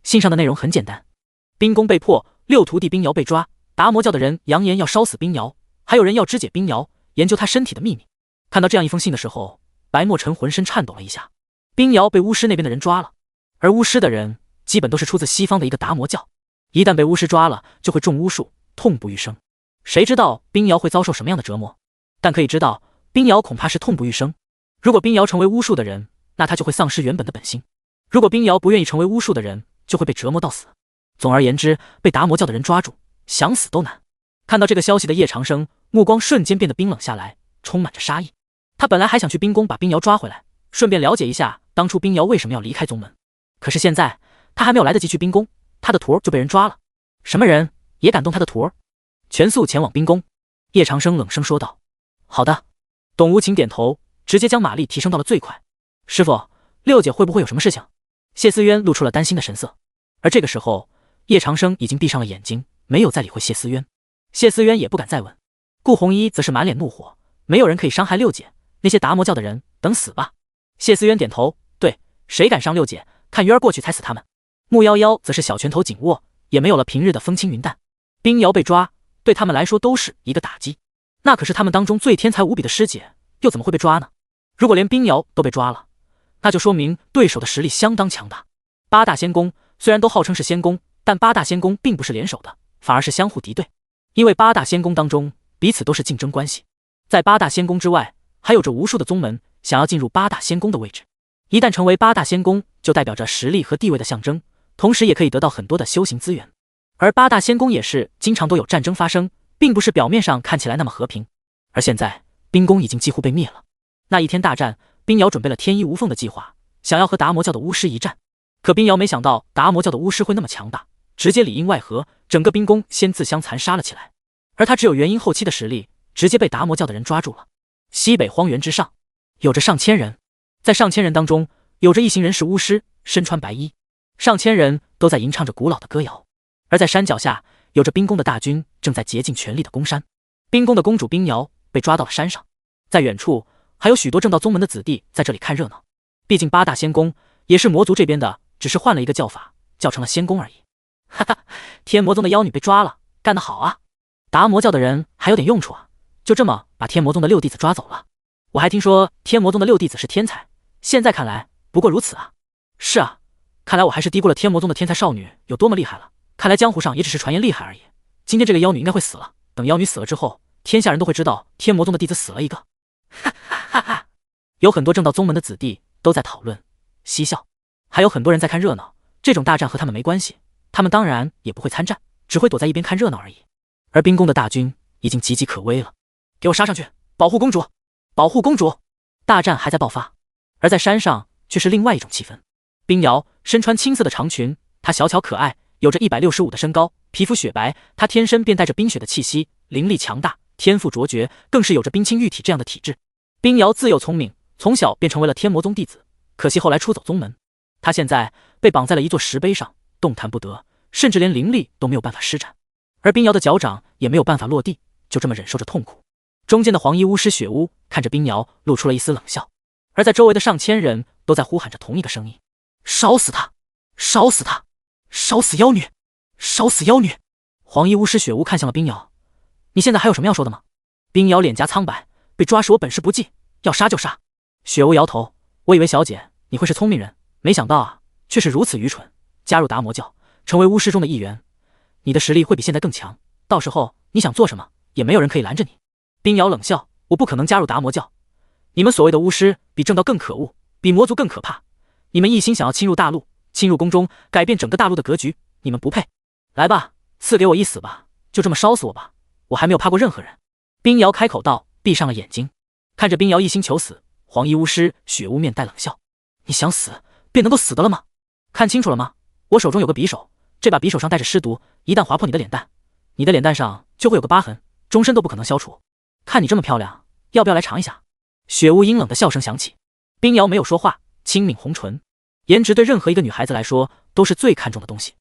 信上的内容很简单，冰宫被破，六徒弟冰瑶被抓，达摩教的人扬言要烧死冰瑶，还有人要肢解冰瑶，研究他身体的秘密。看到这样一封信的时候，白墨尘浑身颤抖了一下。冰瑶被巫师那边的人抓了，而巫师的人基本都是出自西方的一个达摩教，一旦被巫师抓了，就会中巫术，痛不欲生。谁知道冰瑶会遭受什么样的折磨？但可以知道，冰瑶恐怕是痛不欲生。如果冰瑶成为巫术的人，那他就会丧失原本的本性；如果冰瑶不愿意成为巫术的人，就会被折磨到死。总而言之，被达摩教的人抓住，想死都难。看到这个消息的叶长生，目光瞬间变得冰冷下来，充满着杀意。他本来还想去冰宫把冰瑶抓回来，顺便了解一下当初冰瑶为什么要离开宗门。可是现在他还没有来得及去冰宫，他的徒儿就被人抓了。什么人也敢动他的徒儿？全速前往冰宫。叶长生冷声说道。好的。董无情点头，直接将马力提升到了最快。师傅，六姐会不会有什么事情？谢思渊露出了担心的神色。而这个时候，叶长生已经闭上了眼睛，没有再理会谢思渊。谢思渊也不敢再问。顾红衣则是满脸怒火，没有人可以伤害六姐，那些达摩教的人等死吧。谢思渊点头，对，谁敢伤六姐，看鱼儿过去踩死他们。木夭夭则是小拳头紧握，也没有了平日的风轻云淡。冰瑶被抓，对他们来说都是一个打击，那可是他们当中最天才无比的师姐，又怎么会被抓呢？如果连冰瑶都被抓了，那就说明对手的实力相当强大。八大仙宫虽然都号称是仙宫，但八大仙宫并不是联手的，反而是相互敌对，因为八大仙宫当中彼此都是竞争关系。在八大仙宫之外，还有着无数的宗门想要进入八大仙宫的位置，一旦成为八大仙宫，就代表着实力和地位的象征，同时也可以得到很多的修行资源。而八大仙宫也是经常都有战争发生，并不是表面上看起来那么和平。而现在冰宫已经几乎被灭了，那一天大战，冰瑶准备了天衣无缝的计划，想要和达摩教的巫师一战。可冰瑶没想到达摩教的巫师会那么强大，直接里应外合，整个冰宫先自相残杀了起来。而他只有元婴后期的实力，直接被达摩教的人抓住了。西北荒原之上，有着上千人，在上千人当中，有着一行人是巫师，身穿白衣，上千人都在吟唱着古老的歌谣。而在山脚下，有着冰宫的大军正在竭尽全力的攻山。冰宫的公主冰瑶被抓到了山上，在远处还有许多正道宗门的子弟在这里看热闹。毕竟八大仙宫也是魔族这边的，只是换了一个叫法，叫成了仙宫而已。哈哈，天魔宗的妖女被抓了，干得好啊！达摩教的人还有点用处啊，就这么把天魔宗的6弟子抓走了。我还听说天魔宗的6弟子是天才，现在看来不过如此啊。是啊，看来我还是低估了天魔宗的天才少女有多么厉害了。看来江湖上也只是传言厉害而已。今天这个妖女应该会死了，等妖女死了之后，天下人都会知道天魔宗的弟子死了一个。哈哈哈哈！有很多正道宗门的子弟都在讨论嬉笑，还有很多人在看热闹。这种大战和他们没关系，他们当然也不会参战，只会躲在一边看热闹而已。而冰宫的大军已经岌岌可危了，给我杀上去，保护公主，保护公主！大战还在爆发，而在山上却是另外一种气氛。冰瑶身穿青色的长裙，她小巧可爱，有着165的身高，皮肤雪白，她天生便带着冰雪的气息，灵力强大，天赋卓绝，更是有着冰清玉体这样的体质。冰瑶自幼聪明，从小便成为了天魔宗弟子，可惜后来出走宗门。她现在被绑在了一座石碑上，动弹不得，甚至连灵力都没有办法施展。而冰瑶的脚掌也没有办法落地，就这么忍受着痛苦。中间的黄衣巫师雪巫看着冰瑶，露出了一丝冷笑。而在周围的上千人都在呼喊着同一个声音：烧死他，烧死他，烧死妖女，烧死妖女！黄衣巫师雪巫看向了冰瑶：你现在还有什么要说的吗？冰瑶脸颊苍白：被抓是我本事不济，要杀就杀。雪巫摇头：我以为小姐你会是聪明人，没想到啊，却是如此愚蠢。加入达摩教，成为巫师中的一员，你的实力会比现在更强，到时候你想做什么也没有人可以拦着你。冰瑶冷笑：我不可能加入达摩教，你们所谓的巫师比正道更可恶，比魔族更可怕，你们一心想要侵入大陆，侵入宫中，改变整个大陆的格局，你们不配。来吧，赐给我一死吧，就这么烧死我吧，我还没有怕过任何人。冰瑶开口道，闭上了眼睛。看着冰瑶一心求死，黄衣巫师雪巫面带冷笑：你想死便能够死的了吗？看清楚了吗？我手中有个匕首，这把匕首上带着尸毒，一旦划破你的脸蛋，你的脸蛋上就会有个疤痕，终身都不可能消除。看你这么漂亮，要不要来尝一下？雪巫阴冷的笑声响起。冰瑶没有说话，轻抿红唇。颜值对任何一个女孩子来说都是最看重的东西。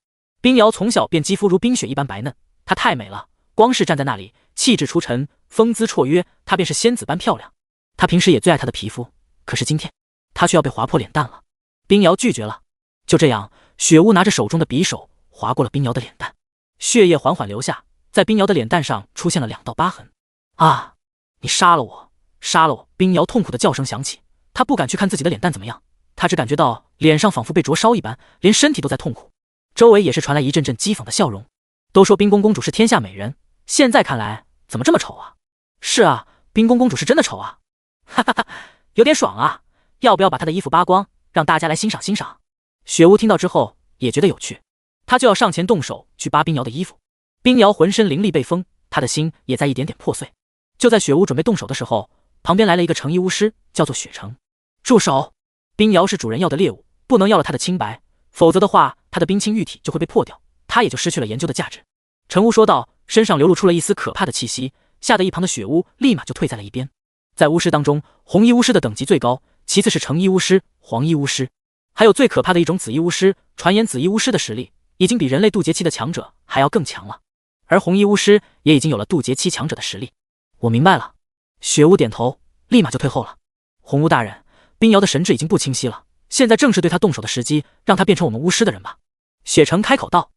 冰瑶从小便肌肤如冰雪一般白嫩，她太美了，光是站在那里，气质出尘，风姿绰约，她便是仙子般漂亮。她平时也最爱她的皮肤，可是今天她却要被划破脸蛋了。冰瑶拒绝了。就这样，雪巫拿着手中的匕首划过了冰瑶的脸蛋，血液缓缓流下，在冰瑶的脸蛋上出现了2道疤痕。啊！你杀了我，杀了我！冰瑶痛苦的叫声响起，她不敢去看自己的脸蛋怎么样，她只感觉到脸上仿佛被灼烧一般，连身体都在痛苦。周围也是传来一阵阵讥讽的笑容。都说冰宫公主是天下美人，现在看来怎么这么丑啊？是啊，冰宫公主是真的丑啊！哈哈哈，有点爽啊！要不要把她的衣服扒光，让大家来欣赏欣赏？雪巫听到之后也觉得有趣，她就要上前动手去扒冰瑶的衣服。冰瑶浑身灵力被封，她的心也在一点点破碎。就在雪巫准备动手的时候，旁边来了一个橙衣巫师，叫做雪橙。住手！冰瑶是主人要的猎物，不能要了她的清白，否则的话，她的冰清玉体就会被破掉，她也就失去了研究的价值。橙巫说道，身上流露出了一丝可怕的气息，吓得一旁的雪巫立马就退在了一边。在巫师当中，红衣巫师的等级最高，其次是橙衣巫师、黄衣巫师，还有最可怕的一种紫衣巫师。传言紫衣巫师的实力已经比人类渡劫期的强者还要更强了，而红衣巫师也已经有了渡劫期强者的实力。我明白了。雪巫点头，立马就退后了。红巫大人，冰瑶的神智已经不清晰了，现在正是对他动手的时机，让他变成我们巫师的人吧。雪橙开口道。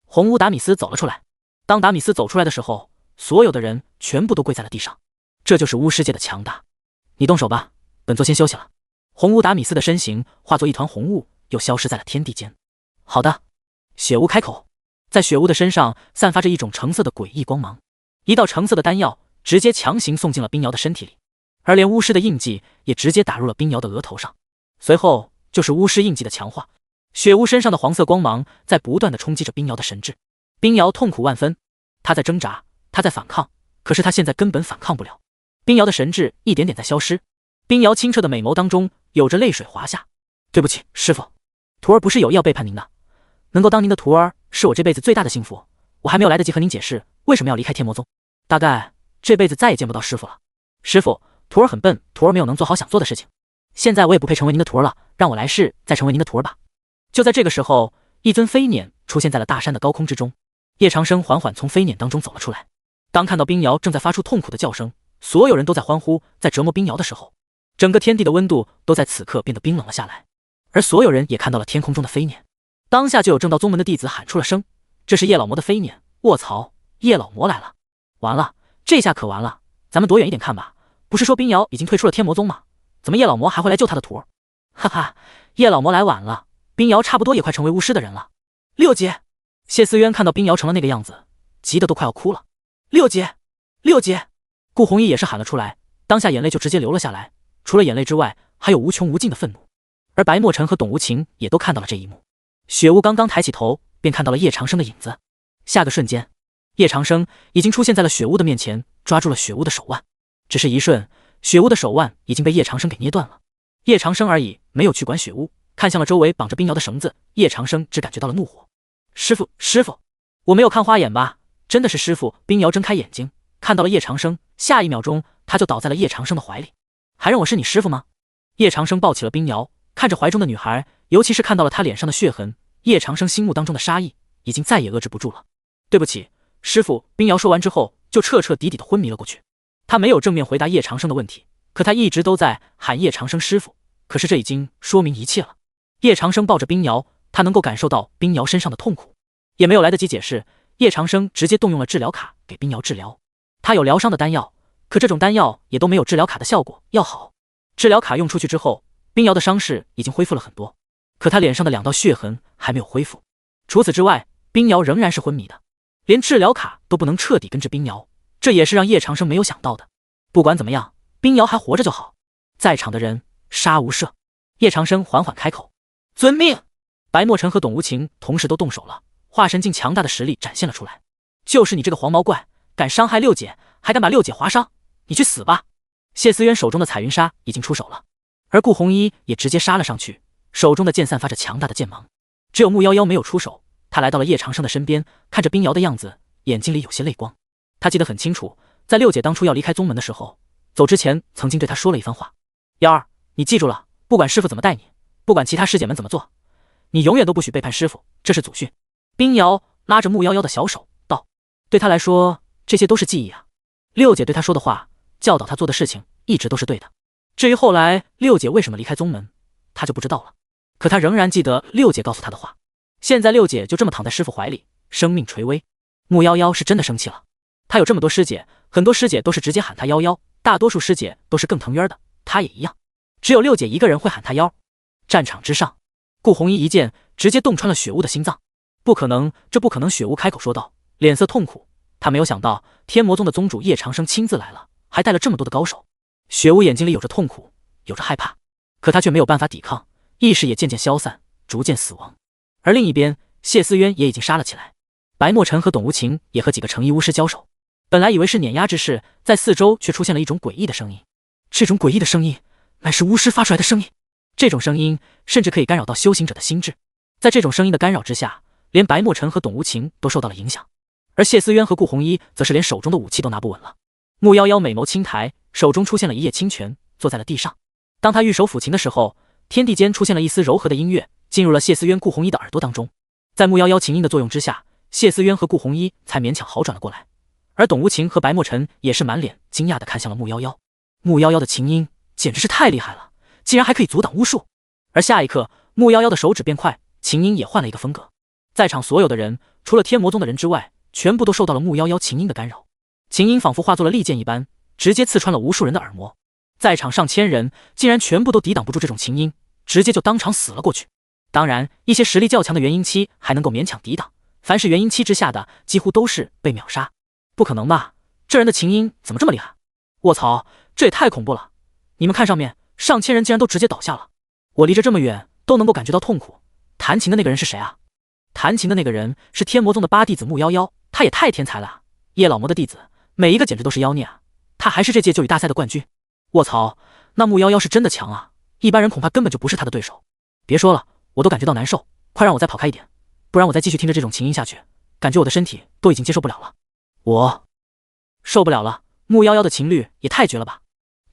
红巫达米斯走了出来。当达米斯走出来的时候，所有的人全部都跪在了地上。这就是巫师界的强大。你动手吧，本座先休息了。红巫达米斯的身形化作一团红雾，又消失在了天地间。好的。雪巫开口。在雪巫的身上散发着一种橙色的诡异光芒，一道橙色的丹药直接强行送进了冰瑶的身体里，而连巫师的印记也直接打入了冰瑶的额头上。随后就是巫师印记的强化，雪巫身上的黄色光芒在不断的冲击着冰瑶的神智。冰瑶痛苦万分，她在挣扎，她在反抗，可是她现在根本反抗不了。冰瑶的神智一点点在消失，冰瑶清澈的美眸当中有着泪水滑下。对不起，师傅，徒儿不是有意要背叛您的，能够当您的徒儿是我这辈子最大的幸福。我还没有来得及和您解释为什么要离开天魔宗，大概这辈子再也见不到师傅了。师傅，徒儿很笨，徒儿没有能做好想做的事情。现在我也不配成为您的徒儿了，让我来世再成为您的徒儿吧。就在这个时候，一尊飞辇出现在了大山的高空之中。叶长生缓缓从飞辇当中走了出来。当看到冰瑶正在发出痛苦的叫声，所有人都在欢呼，在折磨冰瑶的时候，整个天地的温度都在此刻变得冰冷了下来。而所有人也看到了天空中的飞辇。当下就有正道宗门的弟子喊出了声：“这是叶老魔的飞辇！”卧槽，叶老魔来了！完了，这下可完了！咱们躲远一点看吧。不是说冰瑶已经退出了天魔宗吗？怎么叶老魔还会来救他的徒儿？哈哈，叶老魔来晚了，冰瑶差不多也快成为巫师的人了。六姐，谢思渊看到冰瑶成了那个样子，急得都快要哭了。六姐，六姐！顾红衣也是喊了出来，当下眼泪就直接流了下来，除了眼泪之外，还有无穷无尽的愤怒。而白墨尘和董无情也都看到了这一幕。雪雾刚刚抬起头，便看到了叶长生的影子。下个瞬间，叶长生已经出现在了雪雾的面前，抓住了雪雾的手腕。只是一瞬，雪雾的手腕已经被叶长生给捏断了。叶长生而已，没有去管雪雾，看向了周围绑着冰瑶的绳子。叶长生只感觉到了怒火。师傅，师傅，我没有看花眼吧？真的是师傅！冰瑶睁开眼睛，看到了叶长生，下一秒钟他就倒在了叶长生的怀里。还认我是你师傅吗？叶长生抱起了冰瑶，看着怀中的女孩，尤其是看到了她脸上的血痕，叶长生心目当中的杀意已经再也遏制不住了。对不起，师傅。冰瑶说完之后，就彻彻底底的昏迷了过去。他没有正面回答叶长生的问题，可他一直都在喊叶长生师傅，可是这已经说明一切了。叶长生抱着冰瑶，他能够感受到冰瑶身上的痛苦，也没有来得及解释，叶长生直接动用了治疗卡给冰瑶治疗。他有疗伤的丹药，可这种丹药也都没有治疗卡的效果要好。治疗卡用出去之后，冰瑶的伤势已经恢复了很多，可她脸上的2道血痕还没有恢复。除此之外，冰瑶仍然是昏迷的，连治疗卡都不能彻底根治冰瑶，这也是让叶长生没有想到的。不管怎么样，冰瑶还活着就好。在场的人杀无赦。叶长生缓缓开口：“遵命。”白墨尘和董无情同时都动手了，化神境强大的实力展现了出来。就是你这个黄毛怪，敢伤害六姐，还敢把六姐划伤，你去死吧！谢思渊手中的彩云杀已经出手了，而顾红衣也直接杀了上去，手中的剑散发着强大的剑芒。只有穆夭夭没有出手，他来到了叶长生的身边，看着冰瑶的样子，眼睛里有些泪光。他记得很清楚，在六姐当初要离开宗门的时候，走之前曾经对他说了一番话：“瑶儿，你记住了，不管师傅怎么带你，不管其他师姐们怎么做，你永远都不许背叛师傅，这是祖训。”冰瑶拉着穆夭夭的小手道：“对他来说，这些都是记忆啊。六姐对他说的话，教导他做的事情，一直都是对的。至于后来六姐为什么离开宗门，他就不知道了。可他仍然记得六姐告诉他的话。现在六姐就这么躺在师傅怀里，生命垂危。穆夭夭是真的生气了。他有这么多师姐，很多师姐都是直接喊他夭夭，大多数师姐都是更腾约的，他也一样。只有六姐一个人会喊他夭。战场之上，顾红衣一剑直接洞穿了雪雾的心脏。不可能，这不可能！雪雾开口说道，脸色痛苦。他没有想到天魔宗的宗主叶长生亲自来了，还带了这么多的高手。雪雾眼睛里有着痛苦，有着害怕，可他却没有办法抵抗，意识也渐渐消散，逐渐死亡。而另一边，谢思渊也已经杀了起来。白墨尘和董无情也和几个成衣巫师交手，本来以为是碾压之势，在四周却出现了一种诡异的声音。这种诡异的声音乃是巫师发出来的声音，这种声音甚至可以干扰到修行者的心智。在这种声音的干扰之下，连白墨尘和董无情都受到了影响，而谢思渊和顾红衣则是连手中的武器都拿不稳了。穆夭夭美眸轻抬，手中出现了一叶清泉，坐在了地上。当他玉手抚琴的时候，天地间出现了一丝柔和的音乐，进入了谢思渊、顾红衣的耳朵当中。在穆夭夭琴音的作用之下，谢思渊和顾红衣才勉强好转了过来。而董无情和白墨尘也是满脸惊讶地看向了穆夭夭。穆夭夭的琴音简直是太厉害了，竟然还可以阻挡巫术。而下一刻，穆夭夭的手指变快，琴音也换了一个风格。在场所有的人，除了天魔宗的人之外，全部都受到了穆夭夭琴音的干扰。琴音仿佛化作了利剑一般，直接刺穿了无数人的耳膜。在场上千人竟然全部都抵挡不住这种琴音，直接就当场死了过去。当然，一些实力较强的元婴期还能够勉强抵挡，凡是元婴期之下的，几乎都是被秒杀。不可能吧？这人的琴音怎么这么厉害？卧槽，这也太恐怖了！你们看上面，上千人竟然都直接倒下了。我离着这么远都能够感觉到痛苦。弹琴的那个人是谁啊？弹琴的那个人是天魔宗的8弟子穆夭夭，他也太天才了啊！叶老魔的弟子，每一个简直都是妖孽啊！他还是这届就语大赛的冠军。卧槽，那穆夭夭是真的强啊！一般人恐怕根本就不是他的对手。别说了，我都感觉到难受，快让我再跑开一点，不然我再继续听着这种琴音下去，感觉我的身体都已经接受不了了。我受不了了，木夭夭的琴律也太绝了吧！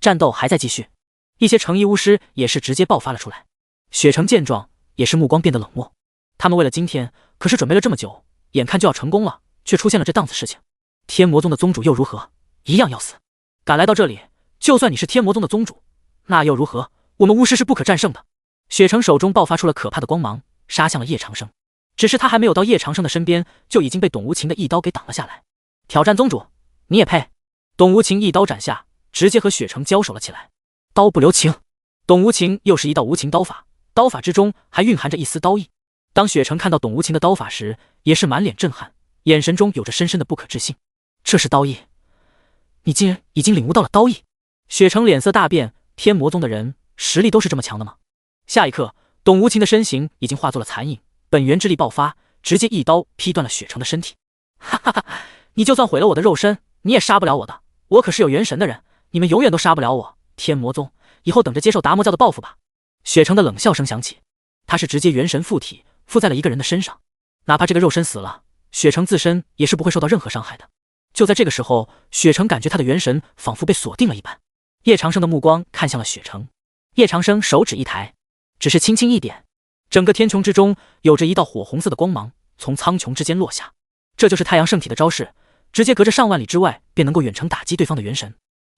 战斗还在继续，一些橙衣巫师也是直接爆发了出来。雪城见状，也是目光变得冷漠。他们为了今天可是准备了这么久，眼看就要成功了，却出现了这档子事情。天魔宗的宗主又如何？一样要死。敢来到这里，就算你是天魔宗的宗主，那又如何？我们巫师是不可战胜的。雪城手中爆发出了可怕的光芒，杀向了叶长生。只是他还没有到叶长生的身边，就已经被董无情的一刀给挡了下来。挑战宗主，你也配？董无情一刀斩下，直接和雪城交手了起来。刀不留情，董无情又是一道无情刀法，刀法之中还蕴含着一丝刀意。当雪城看到董无情的刀法时，也是满脸震撼，眼神中有着深深的不可置信。这是刀意？你竟然已经领悟到了刀意？雪城脸色大变，天魔宗的人实力都是这么强的吗？下一刻，董无情的身形已经化作了残影，本源之力爆发，直接一刀劈断了雪城的身体。哈哈哈，你就算毁了我的肉身，你也杀不了我的，我可是有元神的人，你们永远都杀不了我。天魔宗，以后等着接受达摩教的报复吧。雪城的冷笑声响起，他是直接元神附体，附在了一个人的身上，哪怕这个肉身死了，雪城自身也是不会受到任何伤害的。就在这个时候，雪城感觉他的元神仿佛被锁定了一般。叶长生的目光看向了雪城，叶长生手指一抬，只是轻轻一点，整个天穹之中有着一道火红色的光芒从苍穹之间落下。这就是太阳圣体的招式，直接隔着上万里之外便能够远程打击对方的元神，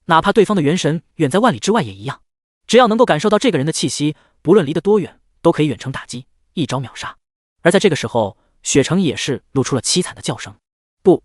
哪怕对方的元神远在万里之外也一样，只要能够感受到这个人的气息，不论离得多远都可以远程打击，一招秒杀。而在这个时候，雪城也是露出了凄惨的叫声。不，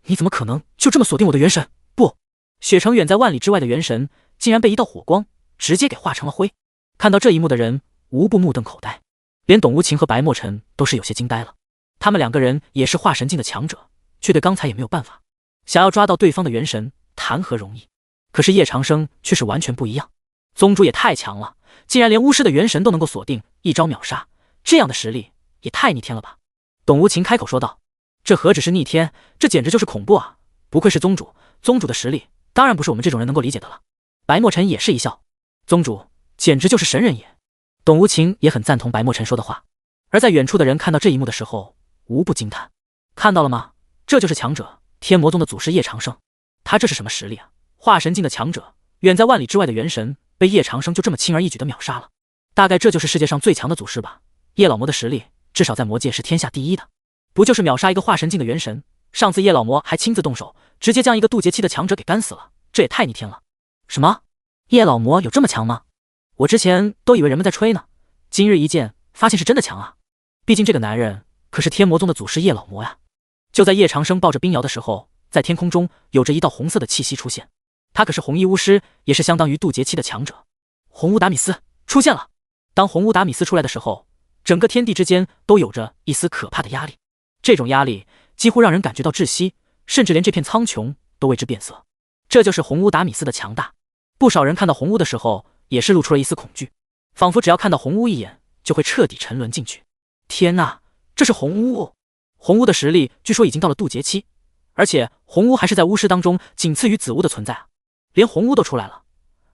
你怎么可能就这么锁定我的元神？不！雪城远在万里之外的元神竟然被一道火光直接给化成了灰。看到这一幕的人无不目瞪口呆，连董无情和白墨尘都是有些惊呆了。他们两个人也是化神境的强者，却对刚才也没有办法，想要抓到对方的元神谈何容易。可是叶长生却是完全不一样，宗主也太强了，竟然连巫师的元神都能够锁定，一招秒杀，这样的实力也太逆天了吧。董无情开口说道，这何止是逆天，这简直就是恐怖啊！不愧是宗主，宗主的实力当然不是我们这种人能够理解的了。白墨尘也是一笑，宗主简直就是神人也。董无情也很赞同白墨尘说的话。而在远处的人看到这一幕的时候，无不惊叹，看到了吗？这就是强者，天魔宗的祖师叶长生，他这是什么实力啊？化神境的强者，远在万里之外的元神被叶长生就这么轻而易举的秒杀了。大概这就是世界上最强的祖师吧。叶老魔的实力至少在魔界是天下第一的，不就是秒杀一个化神境的元神？上次叶老魔还亲自动手，直接将一个渡劫期的强者给干死了，这也太逆天了。什么？叶老魔有这么强吗？我之前都以为人们在吹呢，今日一见发现是真的强啊。毕竟这个男人可是天魔宗的祖师叶老魔呀。就在叶长生抱着冰瑶的时候，在天空中有着一道红色的气息出现，他可是红衣巫师，也是相当于渡劫期的强者。红乌达米斯出现了。当红乌达米斯出来的时候，整个天地之间都有着一丝可怕的压力，这种压力几乎让人感觉到窒息，甚至连这片苍穹都为之变色。这就是红乌达米斯的强大。不少人看到红乌的时候也是露出了一丝恐惧，仿佛只要看到红乌一眼就会彻底沉沦进去。天哪，这是红乌！红乌的实力据说已经到了渡劫期，而且红乌还是在巫师当中仅次于紫巫的存在啊！连红乌都出来了，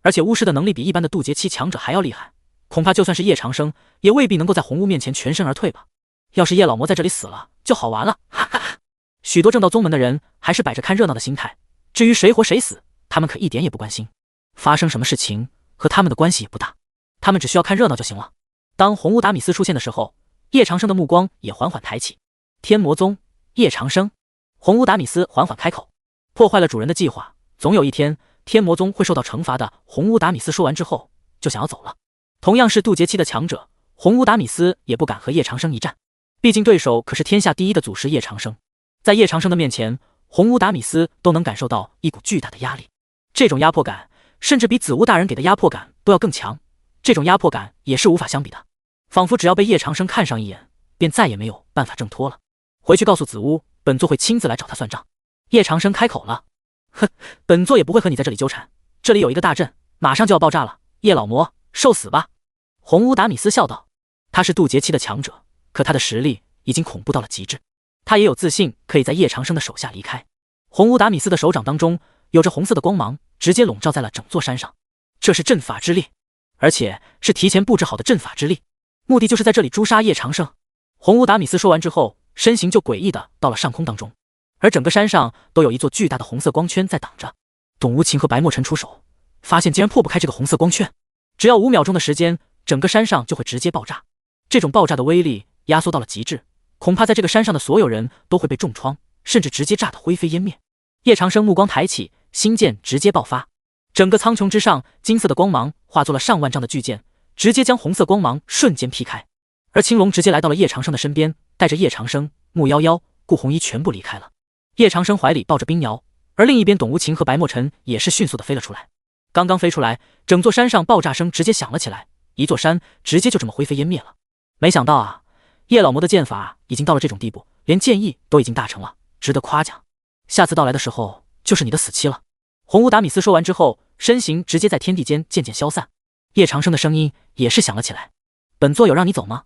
而且巫师的能力比一般的渡劫期强者还要厉害，恐怕就算是叶长生也未必能够在红乌面前全身而退吧。要是叶老魔在这里死了就好玩了，哈哈哈！许多正道宗门的人还是摆着看热闹的心态，至于谁活谁死，他们可一点也不关心。发生什么事情和他们的关系也不大，他们只需要看热闹就行了。当红乌达米斯出现的时候，叶长生的目光也缓缓抬起。天魔宗，叶长生。红乌达米斯缓缓开口，破坏了主人的计划，总有一天天魔宗会受到惩罚的。红乌达米斯说完之后就想要走了。同样是渡劫期的强者，红乌达米斯也不敢和叶长生一战，毕竟对手可是天下第一的祖师叶长生。在叶长生的面前，红乌达米斯都能感受到一股巨大的压力，这种压迫感甚至比紫乌大人给的压迫感都要更强，这种压迫感也是无法相比的，仿佛只要被叶长生看上一眼，便再也没有办法挣脱了。回去告诉紫乌，本座会亲自来找他算账。叶长生开口了，哼，本座也不会和你在这里纠缠，这里有一个大阵，马上就要爆炸了，叶老魔，受死吧！红乌达米斯笑道，他是渡劫期的强者，可他的实力已经恐怖到了极致，他也有自信可以在叶长生的手下离开。红乌达米斯的手掌当中有着红色的光芒，直接笼罩在了整座山上，这是阵法之力，而且是提前布置好的阵法之力。目的就是在这里诛杀叶长生。红乌达米斯说完之后，身形就诡异的到了上空当中，而整个山上都有一座巨大的红色光圈在挡着。董无情和白墨尘出手，发现竟然破不开这个红色光圈，只要5秒钟的时间，整个山上就会直接爆炸。这种爆炸的威力压缩到了极致，恐怕在这个山上的所有人都会被重创，甚至直接炸得灰飞烟灭。叶长生目光抬起，星剑直接爆发，整个苍穹之上，金色的光芒化作了上万丈的巨剑，直接将红色光芒瞬间劈开。而青龙直接来到了叶长生的身边，带着叶长生、穆夭夭、顾红衣全部离开了。叶长生怀里抱着冰瑶，而另一边董无情和白墨尘也是迅速的飞了出来。刚刚飞出来，整座山上爆炸声直接响了起来，一座山直接就这么灰飞烟灭了。没想到啊，叶老魔的剑法已经到了这种地步，连剑意都已经大成了，值得夸奖。下次到来的时候，就是你的死期了。红乌达米斯说完之后，身形直接在天地间渐渐消散。叶长生的声音也是响了起来：“本座有让你走吗？”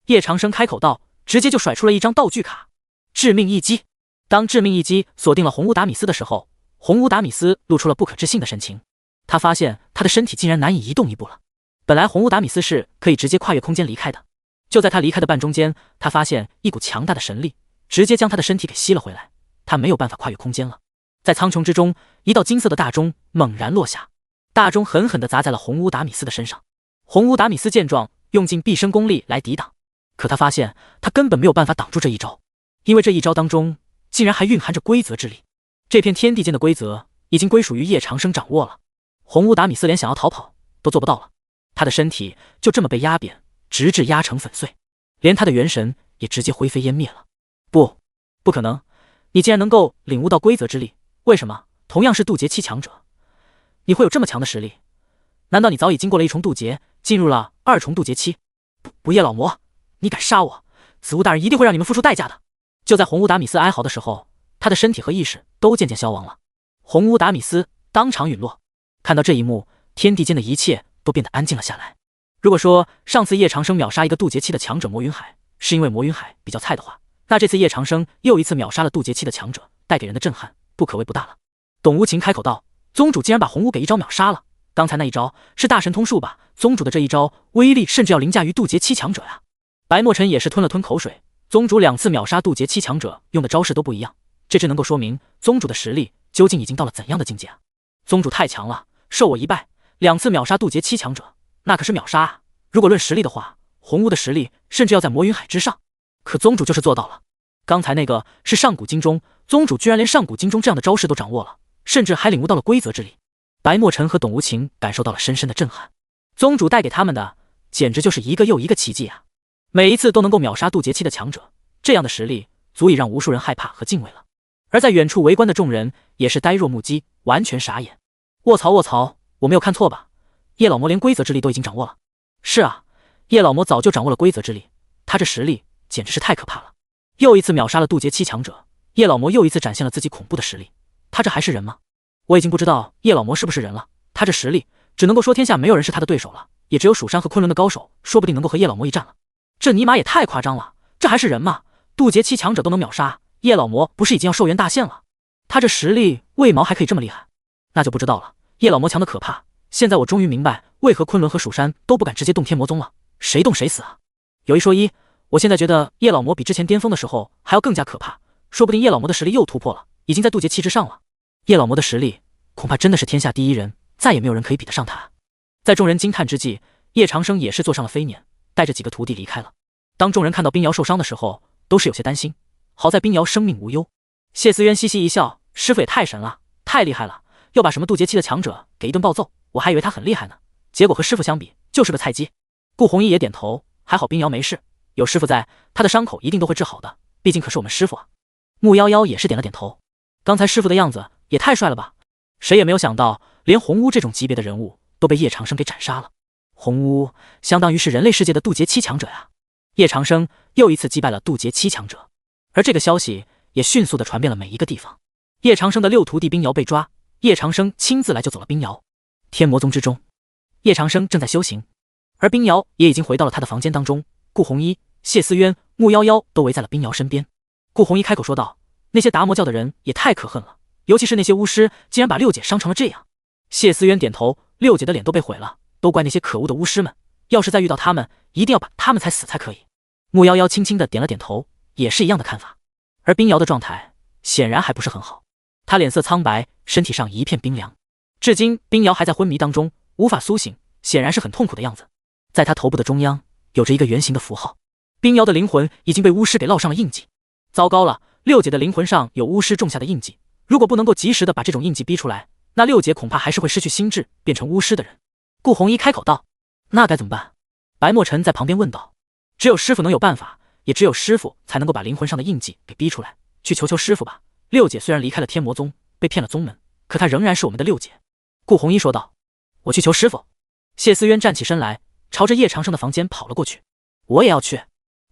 叶长生开口道，直接就甩出了一张道具卡，致命一击。当致命一击锁定了红乌达米斯的时候，红乌达米斯露出了不可置信的神情。他发现他的身体竟然难以移动一步了。本来红乌达米斯是可以直接跨越空间离开的，就在他离开的半中间，他发现一股强大的神力直接将他的身体给吸了回来，他没有办法跨越空间了。在苍穹之中，一道金色的大钟猛然落下，大钟狠狠地砸在了红乌达米斯的身上。红乌达米斯见状，用尽毕生功力来抵挡，可他发现他根本没有办法挡住这一招，因为这一招当中竟然还蕴含着规则之力。这片天地间的规则已经归属于叶长生掌握了。红乌达米斯连想要逃跑都做不到了，他的身体就这么被压扁，直至压成粉碎，连他的元神也直接灰飞烟灭了。不可能，你竟然能够领悟到规则之力，为什么同样是渡劫期强者，你会有这么强的实力？难道你早已经过了1重渡劫，进入了2重渡劫期？不，叶老魔，你敢杀我，子乌大人一定会让你们付出代价的。就在红乌达米斯哀嚎的时候，他的身体和意识都渐渐消亡了。红乌达米斯当场陨落。看到这一幕，天地间的一切都变得安静了下来。如果说上次叶长生秒杀一个渡劫期的强者魔云海是因为魔云海比较菜的话，那这次叶长生又一次秒杀了渡劫期的强者，带给人的震撼不可谓不大了。董无情开口道：“宗主竟然把红乌给一招秒杀了，刚才那一招是大神通术吧？宗主的这一招威力甚至要凌驾于渡劫期强者呀！”白墨尘也是吞了吞口水，宗主2次秒杀渡劫期强者用的招式都不一样，这只能够说明宗主的实力究竟已经到了怎样的境界啊！宗主太强了，受我一拜，2次秒杀渡劫期强者，那可是秒杀啊！如果论实力的话，红乌的实力甚至要在魔云海之上，可宗主就是做到了。刚才那个是上古金钟，宗主居然连上古金钟这样的招式都掌握了，甚至还领悟到了规则之力。白墨尘和董无情感受到了深深的震撼，宗主带给他们的简直就是一个又一个奇迹啊！每一次都能够秒杀渡劫期的强者，这样的实力足以让无数人害怕和敬畏了。而在远处围观的众人也是呆若木鸡，完全傻眼。卧槽，我没有看错吧？叶老魔连规则之力都已经掌握了。是啊，叶老魔早就掌握了规则之力，他这实力简直是太可怕了。又一次秒杀了渡劫期强者，叶老魔又一次展现了自己恐怖的实力。他这还是人吗？我已经不知道叶老魔是不是人了。他这实力只能够说天下没有人是他的对手了，也只有蜀山和昆仑的高手说不定能够和叶老魔一战了。这尼玛也太夸张了，这还是人吗？渡劫期强者都能秒杀，叶老魔不是已经要寿元大限了？他这实力为毛还可以这么厉害？那就不知道了。叶老魔强的可怕，现在我终于明白为何昆仑和蜀山都不敢直接动天魔宗了，谁动谁死啊！有一说一，我现在觉得叶老魔比之前巅峰的时候还要更加可怕，说不定叶老魔的实力又突破了，已经在渡劫期之上了。叶老魔的实力恐怕真的是天下第一人，再也没有人可以比得上他。在众人惊叹之际，叶长生也是坐上了飞辇，带着几个徒弟离开了。当众人看到冰瑶受伤的时候，都是有些担心，好在冰瑶生命无忧。谢思渊嘻嘻一笑，师傅也太神了，太厉害了，要把什么渡劫期的强者给一顿暴揍，我还以为他很厉害呢，结果和师傅相比就是个菜鸡。顾红衣也点头，还好冰瑶没事，有师傅在，他的伤口一定都会治好的，毕竟可是我们师傅啊。穆夭夭也是点了点头，刚才师傅的样子也太帅了吧，谁也没有想到连红乌这种级别的人物都被叶长生给斩杀了。红乌相当于是人类世界的渡劫期强者呀，叶长生又一次击败了渡劫期强者，而这个消息也迅速的传遍了每一个地方。叶长生的6徒弟冰瑶被抓，叶长生亲自来救走了冰瑶。天魔宗之中，叶长生正在修行，而冰瑶也已经回到了他的房间当中。顾红衣、谢思渊、穆夭夭都围在了冰瑶身边。顾红衣开口说道：“那些达摩教的人也太可恨了，尤其是那些巫师，竟然把六姐伤成了这样。”谢思渊点头，六姐的脸都被毁了，都怪那些可恶的巫师们。要是再遇到他们，一定要把他们踩死才可以。木夭夭轻轻的点了点头，也是一样的看法。而冰瑶的状态显然还不是很好，他脸色苍白，身体上一片冰凉。至今冰瑶还在昏迷当中，无法苏醒，显然是很痛苦的样子。在他头部的中央有着一个圆形的符号，冰瑶的灵魂已经被巫师给烙上了印记。糟糕了，六姐的灵魂上有巫师种下的印记，如果不能够及时的把这种印记逼出来，那六姐恐怕还是会失去心智，变成巫师的人。顾红衣开口道：“那该怎么办？”白墨尘在旁边问道：“只有师傅能有办法，也只有师傅才能够把灵魂上的印记给逼出来。去求求师傅吧。六姐虽然离开了天魔宗，被骗了宗门，可她仍然是我们的六姐。”顾红衣说道：“我去求师傅。”谢思渊站起身来，朝着叶长生的房间跑了过去。我也要去。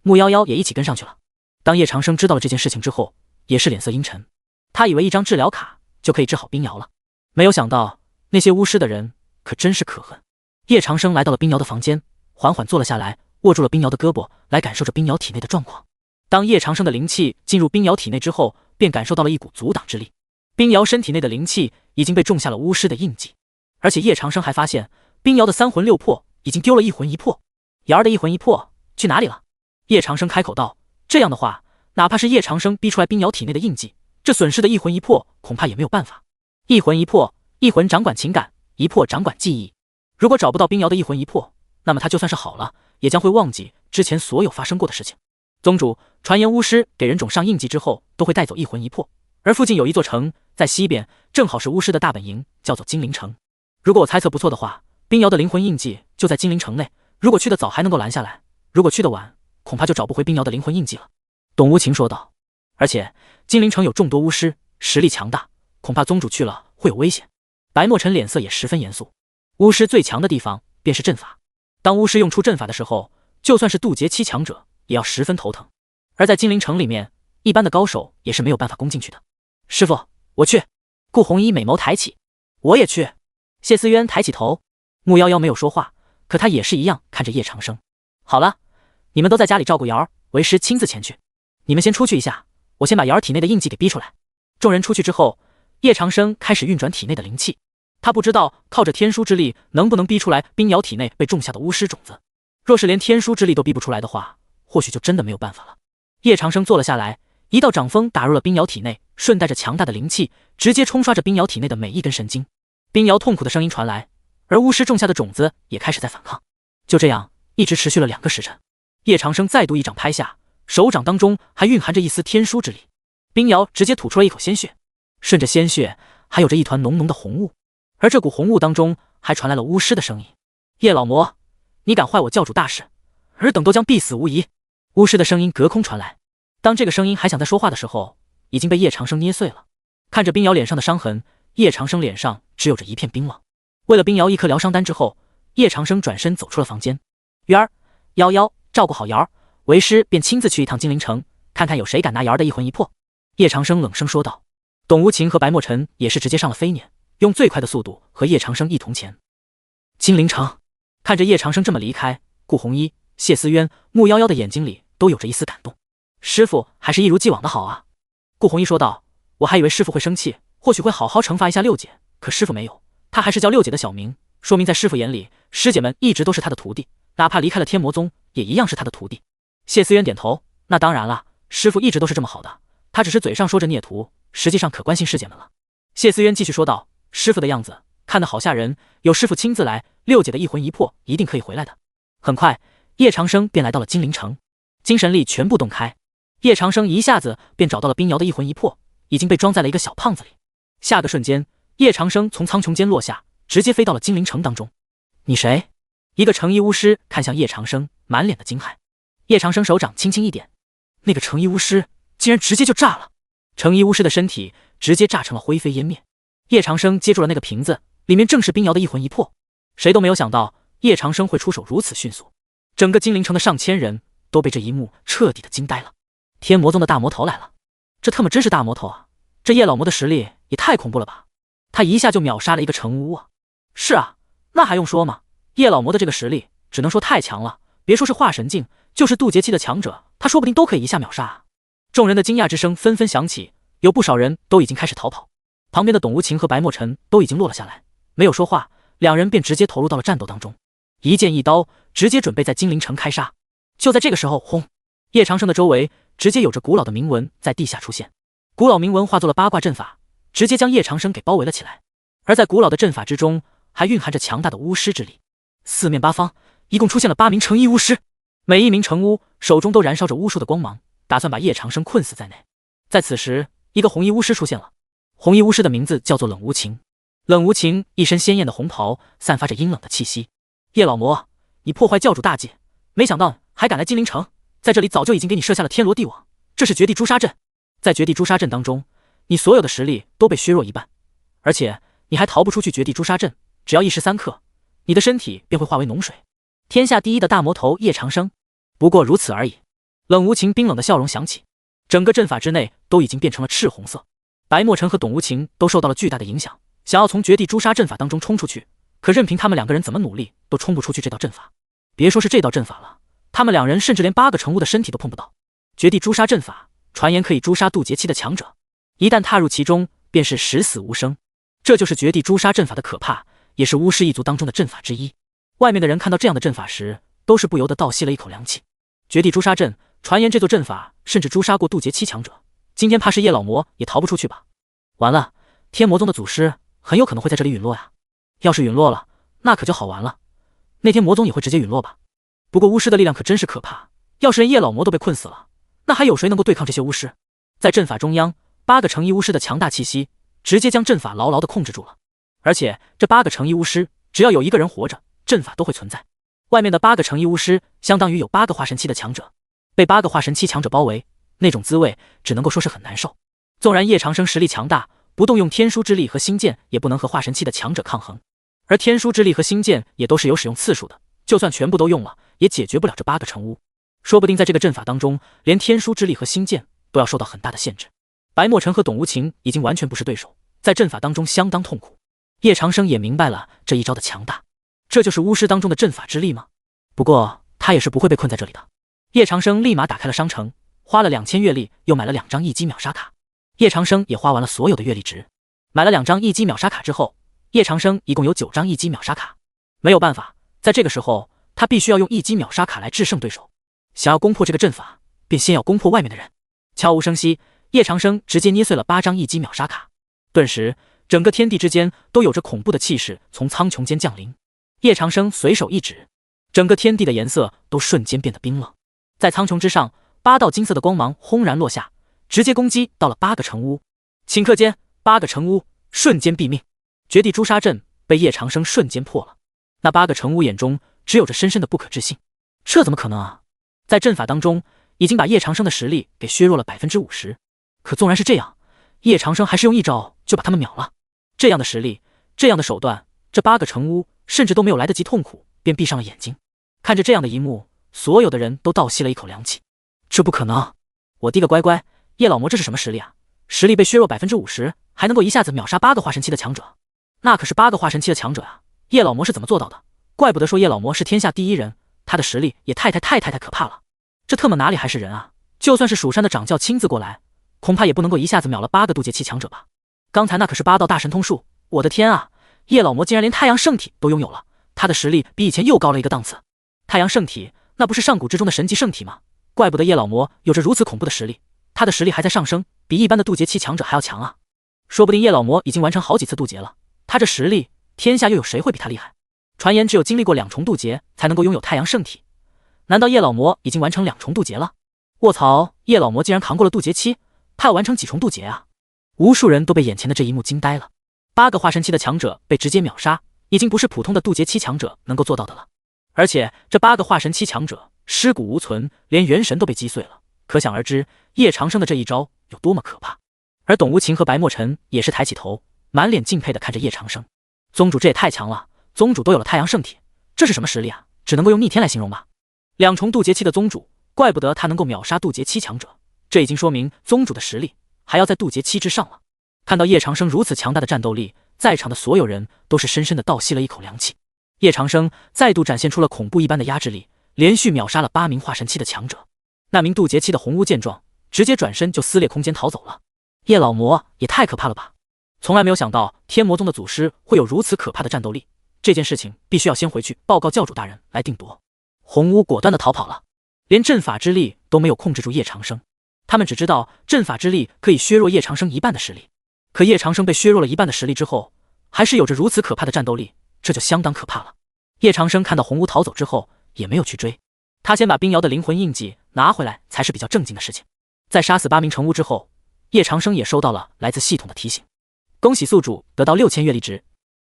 木夭夭也一起跟上去了。当叶长生知道了这件事情之后，也是脸色阴沉。他以为一张治疗卡就可以治好冰瑶了，没有想到那些巫师的人可真是可恨。叶长生来到了冰瑶的房间，缓缓坐了下来，握住了冰瑶的胳膊，来感受着冰瑶体内的状况。当叶长生的灵气进入冰瑶体内之后，便感受到了一股阻挡之力。冰瑶身体内的灵气已经被种下了巫师的印记，而且叶长生还发现冰瑶的三魂六魄已经丢了一魂一魄。瑶儿的一魂一魄去哪里了？叶长生开口道：“这样的话，哪怕是叶长生逼出来冰瑶体内的印记，这损失的一魂一魄恐怕也没有办法。一魂一魄，一魂掌管情感，一魄掌管记忆。如果找不到冰瑶的一魂一魄，那么他就算是好了，也将会忘记之前所有发生过的事情。宗主，传言巫师给人种上印记之后，都会带走一魂一魄，而附近有一座城，在西边，正好是巫师的大本营，叫做精灵城。如果我猜测不错的话，冰瑶的灵魂印记就在精灵城内，如果去得早还能够拦下来，如果去得晚，恐怕就找不回冰瑶的灵魂印记了。”董无情说道。而且精灵城有众多巫师，实力强大，恐怕宗主去了会有危险。白墨尘脸色也十分严肃。巫师最强的地方便是阵法，当巫师用出阵法的时候，就算是渡劫期强者也要十分头疼。而在精灵城里面，一般的高手也是没有办法攻进去的。师傅，我去。顾红衣美眸抬起。我也去。谢思渊抬起头。木夭夭没有说话，可他也是一样看着叶长生。好了，你们都在家里照顾瑶儿，为师亲自前去。你们先出去一下，我先把瑶儿体内的印记给逼出来。众人出去之后，叶长生开始运转体内的灵气。他不知道靠着天书之力能不能逼出来冰瑶体内被种下的巫师种子。若是连天书之力都逼不出来的话，或许就真的没有办法了。叶长生坐了下来，一道掌风打入了冰瑶体内，顺带着强大的灵气，直接冲刷着冰瑶体内的每一根神经。冰瑶痛苦的声音传来，而巫师种下的种子也开始在反抗。就这样一直持续了2个时辰。叶长生再度一掌拍下，手掌当中还蕴含着一丝天书之力。冰瑶直接吐出了一口鲜血，顺着鲜血还有着一团浓浓的红雾，而这股红雾当中还传来了巫师的声音：“叶老魔，你敢坏我教主大事，尔等都将必死无疑。”巫师的声音隔空传来。当这个声音还想再说话的时候，已经被叶长生捏碎了。看着冰瑶脸上的伤痕，叶长生脸上只有着一片冰冷。为了冰瑶一颗疗伤丹之后，叶长生转身走出了房间。鱼儿、夭夭，照顾好瑶儿，为师便亲自去一趟精灵城，看看有谁敢拿瑶儿的一魂一魄。叶长生冷声说道。董无情和白墨尘也是直接上了飞辇，用最快的速度和叶长生一同前。精灵城，看着叶长生这么离开，顾红衣、谢思渊、木夭夭的眼睛里都有着一丝感动。师傅还是一如既往的好啊。顾红衣说道。我还以为师傅会生气，或许会好好惩罚一下六姐，可师傅没有，他还是叫六姐的小名，说明在师傅眼里，师姐们一直都是他的徒弟，哪怕离开了天魔宗，也一样是他的徒弟。谢思渊点头，那当然了，师傅一直都是这么好的，他只是嘴上说着孽徒，实际上可关心师姐们了。谢思渊继续说道，师傅的样子看得好吓人，有师傅亲自来，六姐的一魂一魄一定可以回来的。很快，叶长生便来到了精灵城，精神力全部动开，叶长生一下子便找到了冰瑶的一魂一魄，已经被装在了一个小胖子里。下个瞬间，叶长生从苍穹间落下，直接飞到了精灵城当中。你谁？一个橙衣巫师看向叶长生，满脸的惊骇。叶长生手掌轻轻一点，那个橙衣巫师竟然直接就炸了，橙衣巫师的身体直接炸成了灰飞烟灭。叶长生接住了那个瓶子，里面正是冰瑶的一魂一魄。谁都没有想到叶长生会出手如此迅速，整个精灵城的上千人都被这一幕彻底的惊呆了。天魔宗的大魔头来了，这他妈真是大魔头啊！这叶老魔的实力也太恐怖了吧，他一下就秒杀了一个城巫啊！是啊，那还用说吗？叶老魔的这个实力只能说太强了，别说是化神境，就是渡劫期的强者，他说不定都可以一下秒杀啊！众人的惊讶之声纷纷响起，有不少人都已经开始逃跑。旁边的董无情和白墨尘都已经落了下来，没有说话，两人便直接投入到了战斗当中。一剑一刀，直接准备在金陵城开杀。就在这个时候，轰！叶长生的周围直接有着古老的铭文在地下出现，古老铭文化作了八卦阵法，直接将叶长生给包围了起来。而在古老的阵法之中，还蕴含着强大的巫师之力。四面八方一共出现了8名成衣巫师，每一名成巫手中都燃烧着巫术的光芒，打算把叶长生困死在内。在此时，一个红衣巫师出现了。红衣巫师的名字叫做冷无情。冷无情一身鲜艳的红袍，散发着阴冷的气息。叶老魔，你破坏教主大计，没想到还敢来金陵城，在这里早就已经给你设下了天罗地网，这是绝地诛杀阵。在绝地诛杀阵当中，你所有的实力都被削弱一半，而且你还逃不出去绝地诛杀阵，只要1时3刻，你的身体便会化为脓水。天下第一的大魔头叶长生，不过如此而已。冷无情冰冷的笑容响起，整个阵法之内都已经变成了赤红色。白墨尘和董无情都受到了巨大的影响，想要从绝地诛杀阵法当中冲出去，可任凭他们2个人怎么努力，都冲不出去这道阵法。别说是这道阵法了，他们2人甚至连8个成巫的身体都碰不到。绝地诛杀阵法传言可以诛杀渡劫期的强者，一旦踏入其中，便是十死无生。这就是绝地诛杀阵法的可怕，也是巫师一族当中的阵法之一。外面的人看到这样的阵法时，都是不由得倒吸了一口凉气。绝地诛杀阵，传言这座阵法甚至诛杀过渡劫期强者，今天怕是叶老魔也逃不出去吧？完了，天魔宗的祖师很有可能会在这里陨落呀！要是陨落了，那可就好玩了。那天魔宗也会直接陨落吧？不过巫师的力量可真是可怕，要是连叶老魔都被困死了，那还有谁能够对抗这些巫师？在阵法中央，8个成衣巫师的强大气息直接将阵法牢牢地控制住了。而且这8个成衣巫师，只要有1个人活着，阵法都会存在。外面的8个成衣巫师相当于有8个化神期的强者，被8个化神期强者包围，那种滋味只能够说是很难受。纵然叶长生实力强大，不动用天书之力和星剑也不能和化神期的强者抗衡，而天书之力和星剑也都是有使用次数的，就算全部都用了，也解决不了这8个成巫。说不定在这个阵法当中，连天书之力和星剑都要受到很大的限制。白墨尘和董无情已经完全不是对手，在阵法当中相当痛苦。叶长生也明白了这一招的强大，这就是巫师当中的阵法之力吗？不过他也是不会被困在这里的。叶长生立马打开了商城，花了2000月历，又买了2张一击秒杀卡。叶长生也花完了所有的月历值，买了2张一击秒杀卡之后，叶长生一共有9张一击秒杀卡。没有办法，在这个时候他必须要用一击秒杀卡来制胜对手。想要攻破这个阵法，便先要攻破外面的人。悄无声息，叶长生直接捏碎了8张一击秒杀卡，顿时整个天地之间都有着恐怖的气势从苍穹间降临。叶长生随手一指，整个天地的颜色都瞬间变得冰冷。在苍穹之上，8道金色的光芒轰然落下，直接攻击到了8个成巫。顷刻间，8个成巫瞬间毙命。绝地诛杀阵被叶长生瞬间破了。那8个成巫眼中只有着深深的不可置信，这怎么可能啊？在阵法当中已经把叶长生的实力给削弱了50%，可纵然是这样，叶长生还是用一招就把他们秒了。这样的实力，这样的手段，这8个成巫甚至都没有来得及痛苦，便闭上了眼睛。看着这样的一幕，所有的人都倒吸了一口凉气。这不可能！我滴个乖乖，叶老魔这是什么实力啊？实力被削弱50%，还能够一下子秒杀8个化神期的强者，那可是8个化神期的强者啊！叶老魔是怎么做到的？怪不得说叶老魔是天下第一人，他的实力也太可怕了。这特么哪里还是人啊？就算是蜀山的掌教亲自过来，恐怕也不能够一下子秒了8个渡劫期强者吧？刚才那可是8道大神通术，我的天啊！叶老魔竟然连太阳圣体都拥有了，他的实力比以前又高了一个档次。太阳圣体那不是上古之中的神级圣体吗？怪不得叶老魔有着如此恐怖的实力，他的实力还在上升，比一般的渡劫期强者还要强啊！说不定叶老魔已经完成好几次渡劫了，他这实力，天下又有谁会比他厉害？传言只有经历过2重渡劫才能够拥有太阳圣体，难道叶老魔已经完成2重渡劫了？卧槽，叶老魔竟然扛过了渡劫期，他要完成几重渡劫啊？无数人都被眼前的这一幕惊呆了。8个化神期的强者被直接秒杀，已经不是普通的渡劫期强者能够做到的了。而且这8个化神期强者尸骨无存，连元神都被击碎了，可想而知叶长生的这一招有多么可怕。而董无情和白墨尘也是抬起头，满脸敬佩地看着叶长生。宗主这也太强了，宗主都有了太阳圣体，这是什么实力啊？只能够用逆天来形容吧。2重渡劫期的宗主，怪不得他能够秒杀渡劫期强者，这已经说明宗主的实力还要在渡劫期之上了。看到叶长生如此强大的战斗力，在场的所有人都是深深的倒吸了一口凉气。叶长生再度展现出了恐怖一般的压制力，连续秒杀了8名化神期的强者。那名渡劫期的红巫见状，直接转身就撕裂空间逃走了。叶老魔也太可怕了吧！从来没有想到天魔宗的祖师会有如此可怕的战斗力，这件事情必须要先回去报告教主大人来定夺。红屋果断地逃跑了，连阵法之力都没有控制住叶长生。他们只知道阵法之力可以削弱叶长生一半的实力，可叶长生被削弱了一半的实力之后，还是有着如此可怕的战斗力，这就相当可怕了。叶长生看到红屋逃走之后，也没有去追，他先把冰瑶的灵魂印记拿回来才是比较正经的事情。在杀死8名成巫之后，叶长生也收到了来自系统的提醒，恭喜宿主得到6000阅历值。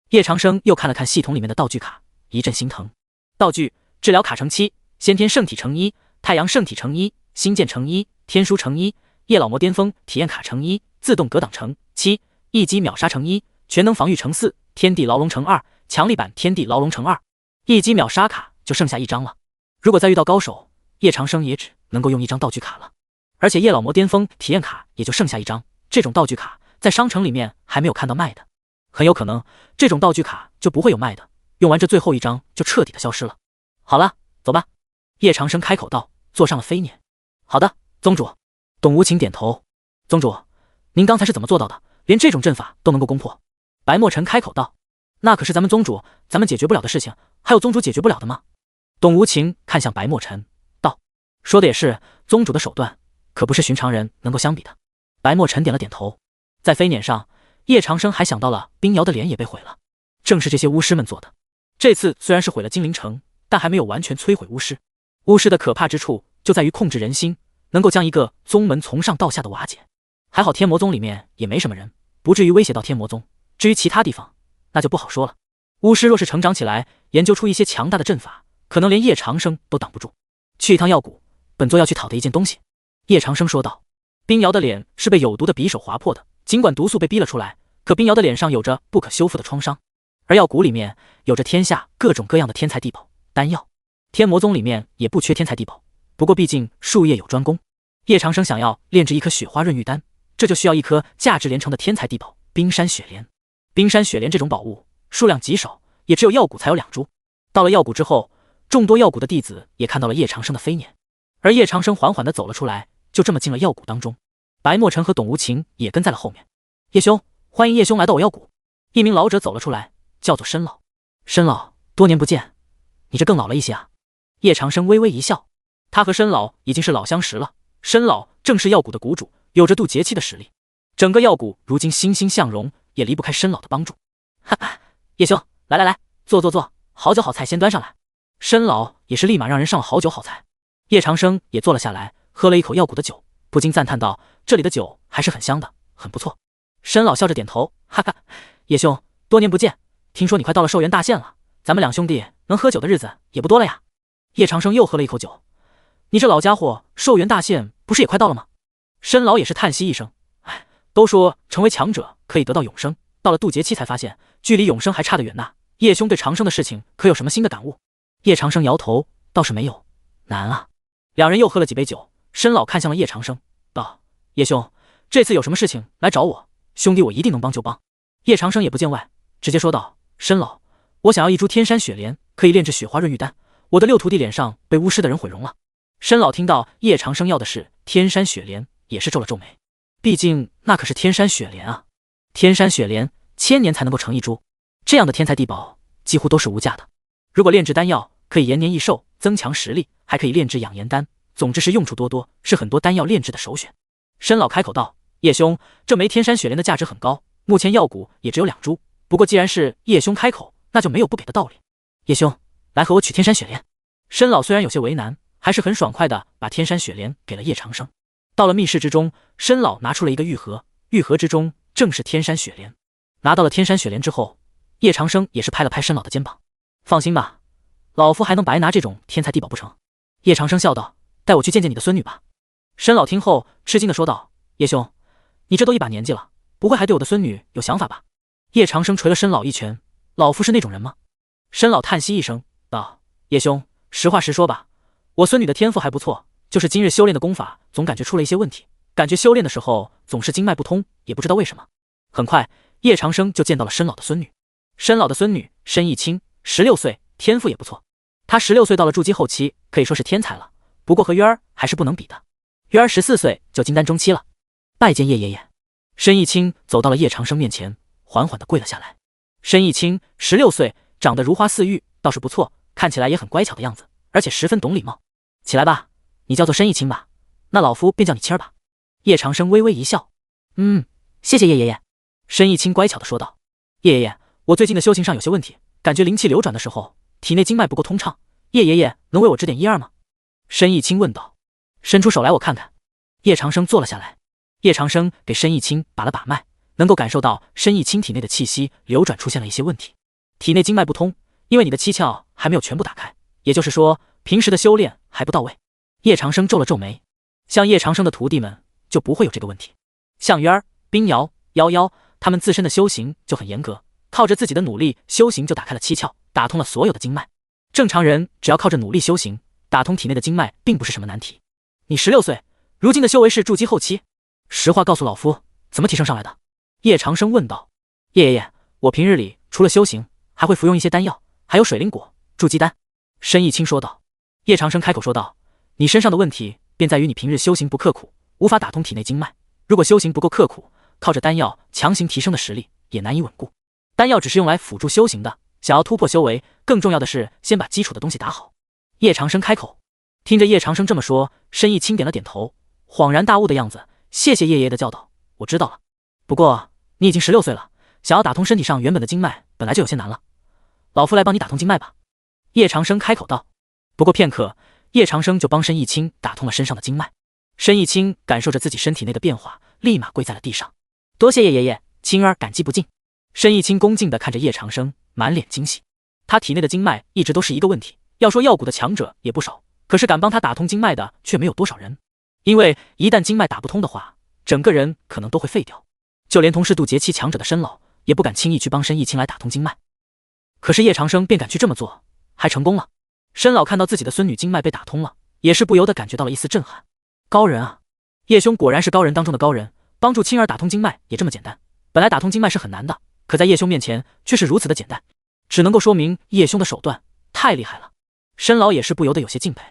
叶长生又看了看系统里面的道具卡，一阵心疼。道具：治疗卡乘7，先天圣体乘1，太阳圣体乘1，星剑乘1，天书乘1，叶老魔巅峰体验卡乘1，自动格挡乘7，一击秒杀乘1，全能防御乘4，天地牢笼乘2，强力版天地牢笼乘2。一击秒杀卡就剩下1张了，如果再遇到高手，叶长生也只能够用1张道具卡了。而且叶老魔巅峰体验卡也就剩下1张，这种道具卡在商城里面还没有看到卖的，很有可能这种道具卡就不会有卖的，用完这最后1张就彻底的消失了。好了，走吧。叶长生开口道，坐上了飞辇。好的，宗主。董无情点头。宗主，您刚才是怎么做到的？连这种阵法都能够攻破？白墨尘开口道。那可是咱们宗主，咱们解决不了的事情，还有宗主解决不了的吗？董无情看向白墨尘道。说的也是，宗主的手段可不是寻常人能够相比的。白墨尘点了点头。在飞辇上，叶长生还想到了冰瑶的脸也被毁了，正是这些巫师们做的。这次虽然是毁了精灵城，但还没有完全摧毁巫师。巫师的可怕之处就在于控制人心，能够将一个宗门从上到下的瓦解。还好天魔宗里面也没什么人，不至于威胁到天魔宗。至于其他地方，那就不好说了。巫师若是成长起来，研究出一些强大的阵法，可能连叶长生都挡不住。去一趟药谷，本座要去讨的一件东西。叶长生说道。冰瑶的脸是被有毒的匕首划破的，尽管毒素被逼了出来，可冰瑶的脸上有着不可修复的创伤。而药谷里面有着天下各种各样的天材地宝、丹药，天魔宗里面也不缺天材地宝，不过毕竟术业有专攻。叶长生想要炼制一颗雪花润玉丹，这就需要一颗价值连城的天材地宝冰山雪莲。冰山雪莲这种宝物数量极少，也只有药谷才有2株。到了药谷之后，众多药谷的弟子也看到了叶长生的飞辇，而叶长生缓缓地走了出来，就这么进了药谷当中。白墨尘和董无情也跟在了后面。叶兄，欢迎叶兄来到我药谷。一名老者走了出来，叫做申老。申老，多年不见，你这更老了一些啊。叶长生微微一笑，他和申老已经是老相识了。申老正是药谷的谷主，有着渡劫期的实力，整个药谷如今欣欣向荣，也离不开申老的帮助。哈哈，叶兄，来，坐，好酒好菜先端上来。申老也是立马让人上了好酒好菜。叶长生也坐了下来，喝了一口药谷的酒，不禁赞叹道：“这里的酒还是很香的，很不错。”申老笑着点头，哈哈，叶兄，多年不见，听说你快到了寿元大限了，咱们2兄弟能喝酒的日子也不多了呀。叶长生又喝了一口酒，你这老家伙，寿元大限不是也快到了吗？申老也是叹息一声，哎，都说成为强者可以得到永生，到了渡劫期才发现，距离永生还差得远呐。叶兄对长生的事情可有什么新的感悟？叶长生摇头，倒是没有，难啊。2人又喝了几杯酒，申老看向了叶长生，道：“叶兄，这次有什么事情来找我，兄弟我一定能帮就帮。”叶长生也不见外，直接说道：“申老，我想要1株天山雪莲，可以炼制雪花润玉丹。我的6徒弟脸上被巫师的人毁容了。”申老听到叶长生要的是天山雪莲，也是皱了皱眉，毕竟那可是天山雪莲啊，天山雪莲1000年才能够成1株，这样的天材地宝几乎都是无价的。如果炼制丹药，可以延年益寿，增强实力，还可以炼制养颜丹，总之是用处多多，是很多丹药炼制的首选。申老开口道：“叶兄，这枚天山雪莲的价值很高，目前药谷也只有2株，不过既然是叶兄开口，那就没有不给的道理。叶兄，来和我取天山雪莲。”申老虽然有些为难，还是很爽快的把天山雪莲给了叶长生。到了密室之中，申老拿出了一个玉盒，玉盒之中正是天山雪莲。拿到了天山雪莲之后，叶长生也是拍了拍申老的肩膀：“放心吧，老夫还能白拿这种天材地宝不成？”叶长生笑道：“带我去见见你的孙女吧。”申老听后吃惊的说道：“叶兄，你这都一把年纪了，不会还对我的孙女有想法吧？”叶长生捶了申老一拳：“老夫是那种人吗？”申老叹息一声道：“叶兄，实话实说吧，我孙女的天赋还不错，就是今日修炼的功法总感觉出了一些问题，感觉修炼的时候总是经脉不通，也不知道为什么。”很快，叶长生就见到了申老的孙女。申老的孙女申逸清，16岁，天赋也不错。她16岁到了筑基后期，可以说是天才了，不过和渊儿还是不能比的。渊儿14岁就金丹中期了。拜见叶爷爷。申逸清走到了叶长生面前，缓缓地跪了下来。申逸清16岁，长得如花似玉，倒是不错，看起来也很乖巧的样子，而且十分懂礼貌。起来吧，你叫做申逸清吧，那老夫便叫你清儿吧。叶长生微微一笑，谢谢叶爷爷。申逸清乖巧地说道。叶爷爷，我最近的修行上有些问题，感觉灵气流转的时候，体内经脉不够通畅，叶爷爷能为我指点一二吗？申逸清问道。伸出手来我看看。叶长生坐了下来。叶长生给申逸清把了把脉，能够感受到申逸清体内的气息流转出现了一些问题，体内经脉不通，因为你的七窍还没有全部打开，也就是说平时的修炼还不到位。叶长生皱了皱眉，像叶长生的徒弟们就不会有这个问题，像渊儿、冰瑶、夭夭他们自身的修行就很严格，靠着自己的努力修行就打开了七窍，打通了所有的经脉。正常人只要靠着努力修行，打通体内的经脉并不是什么难题。你16岁，如今的修为是筑基后期，实话告诉老夫，怎么提升上来的？叶长生问道。叶爷爷，我平日里除了修行，还会服用一些丹药，还有水灵果、筑基丹。申逸清说道。叶长生开口说道，你身上的问题便在于你平日修行不刻苦，无法打通体内经脉。如果修行不够刻苦，靠着丹药强行提升的实力也难以稳固。丹药只是用来辅助修行的，想要突破修为，更重要的是先把基础的东西打好。叶长生开口。听着叶长生这么说，申逸清点了点头，恍然大悟的样子。谢谢叶爷爷的教导，我知道了。不过你已经16岁了，想要打通身体上原本的经脉本来就有些难了，老夫来帮你打通经脉吧。叶长生开口道。不过片刻，叶长生就帮申逸清打通了身上的经脉。申逸清感受着自己身体内的变化，立马跪在了地上。多谢叶爷爷，青儿感激不尽。申逸清恭敬地看着叶长生，满脸惊喜。他体内的经脉一直都是一个问题，要说药谷的强者也不少，可是敢帮他打通经脉的却没有多少人。因为一旦经脉打不通的话，整个人可能都会废掉。就连同是渡劫期强者的申老，也不敢轻易去帮申逸清来打通经脉。可是叶长生便敢去这么做，还成功了。申老看到自己的孙女经脉被打通了，也是不由得感觉到了一丝震撼。高人啊，叶兄果然是高人当中的高人，帮助青儿打通经脉也这么简单。本来打通经脉是很难的，可在叶兄面前却是如此的简单，只能够说明叶兄的手段太厉害了。申老也是不由得有些敬佩。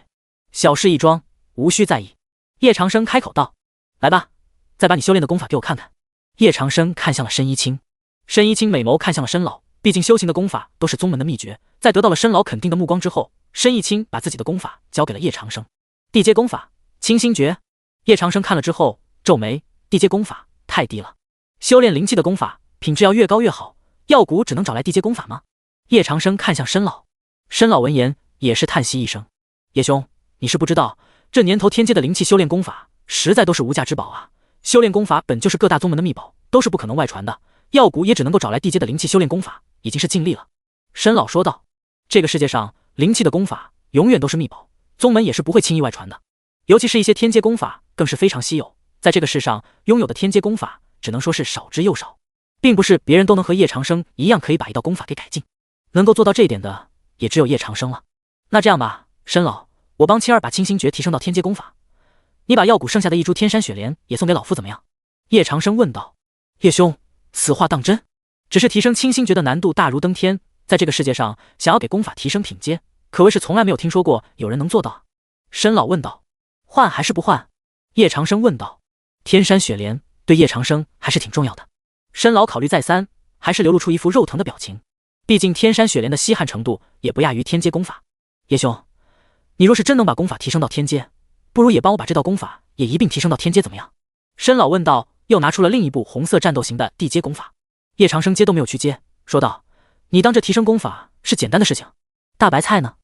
小事一桩，无需在意。叶长生开口道。来吧，再把你修炼的功法给我看看。叶长生看向了申逸清。申逸清美眸看向了申老，毕竟修行的功法都是宗门的秘诀，在得到了申老肯定的目光之后，申逸清把自己的功法交给了叶长生。地阶功法清心诀。叶长生看了之后皱眉，地阶功法太低了，修炼灵气的功法品质要越高越好，药谷只能找来地阶功法吗？叶长生看向申老。申老闻言也是叹息一声。叶兄，你是不知道，这年头天阶的灵气修炼功法实在都是无价之宝啊，修炼功法本就是各大宗门的秘宝，都是不可能外传的，药谷也只能够找来地阶的灵气修炼功法，已经是尽力了。申老说道。这个世界上灵气的功法永远都是秘宝，宗门也是不会轻易外传的，尤其是一些天阶功法更是非常稀有，在这个世上拥有的天阶功法只能说是少之又少，并不是别人都能和叶长生一样可以把一道功法给改进，能够做到这一点的也只有叶长生了。那这样吧，申老，我帮青儿把清心诀提升到天阶功法，你把药谷剩下的一株天山雪莲也送给老夫怎么样？叶长生问道。叶兄，此话当真？只是提升清心诀的难度大如登天，在这个世界上想要给功法提升品阶，可谓是从来没有听说过有人能做到。申老问道。换还是不换？叶长生问道。天山雪莲对叶长生还是挺重要的。申老考虑再三，还是流露出一副肉疼的表情，毕竟天山雪莲的稀罕程度也不亚于天阶功法。叶兄，你若是真能把功法提升到天阶，不如也帮我把这道功法也一并提升到天阶怎么样？申老问道，又拿出了另一部红色战斗型的地阶功法。叶长生接都没有去接，说道，你当这提升功法是简单的事情？大白菜呢？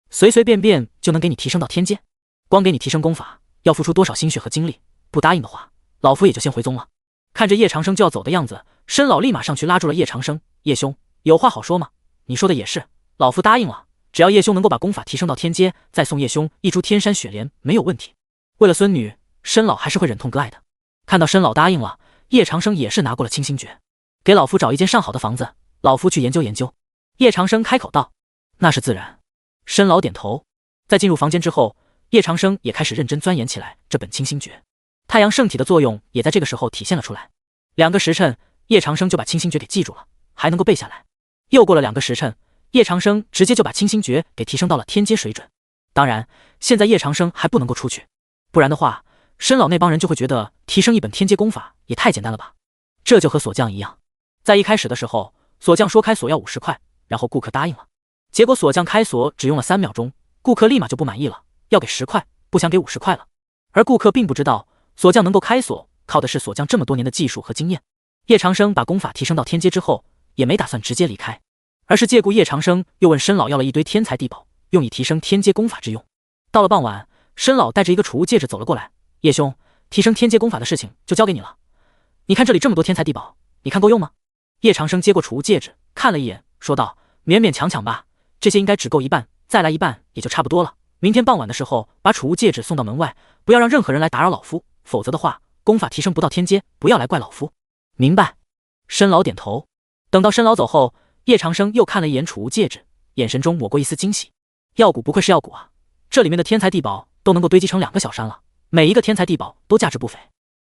随随便便就能给你提升到天阶，光给你提升功法要付出多少心血和精力，不答应的话，老夫也就先回宗了。看着叶长生就要走的样子，申老立马上去拉住了叶长生。叶兄，有话好说嘛，你说的也是，老夫答应了，只要叶兄能够把功法提升到天阶，再送叶兄一株天山雪莲没有问题。为了孙女，申老还是会忍痛割爱的。看到申老答应了，叶长生也是拿过了清心诀，给老夫找一间上好的房子，老夫去研究研究。叶长生开口道。那是自然。申老点头。在进入房间之后，叶长生也开始认真钻研起来这本清心诀。太阳圣体的作用也在这个时候体现了出来。2个时辰，叶长生就把清心诀给记住了，还能够背下来。又过了2个时辰，叶长生直接就把清心诀给提升到了天阶水准。当然，现在叶长生还不能够出去，不然的话，申老那帮人就会觉得提升一本天阶功法也太简单了吧。这就和锁匠一样，在一开始的时候，锁匠说开锁要50块，然后顾客答应了。结果锁匠开锁只用了3秒钟，顾客立马就不满意了，要给10块，不想给50块了。而顾客并不知道，锁匠能够开锁，靠的是锁匠这么多年的技术和经验。叶长生把功法提升到天阶之后，也没打算直接离开，而是借故叶长生又问申老要了一堆天材地宝，用以提升天阶功法之用。到了傍晚，申老带着一个储物戒指走了过来，叶兄，提升天阶功法的事情就交给你了。你看这里这么多天材地宝，你看够用吗？叶长生接过储物戒指，看了一眼，说道：勉勉强强吧，这些应该只够一半，再来一半也就差不多了。明天傍晚的时候，把储物戒指送到门外，不要让任何人来打扰老夫，否则的话，功法提升不到天阶，不要来怪老夫。明白。申老点头。等到申老走后，叶长生又看了一眼储物戒指，眼神中抹过一丝惊喜。药谷不愧是药谷啊，这里面的天材地宝都能够堆积成2个小山了，每一个天材地宝都价值不菲。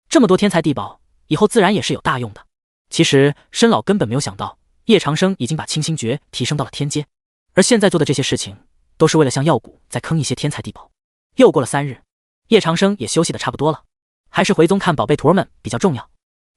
这么多天材地宝，以后自然也是有大用的。其实申老根本没有想到，叶长生已经把清心诀提升到了天阶，而现在做的这些事情，都是为了向药谷再坑一些天材地宝。又过了3日，叶长生也休息的差不多了，还是回宗看宝贝徒儿们比较重要。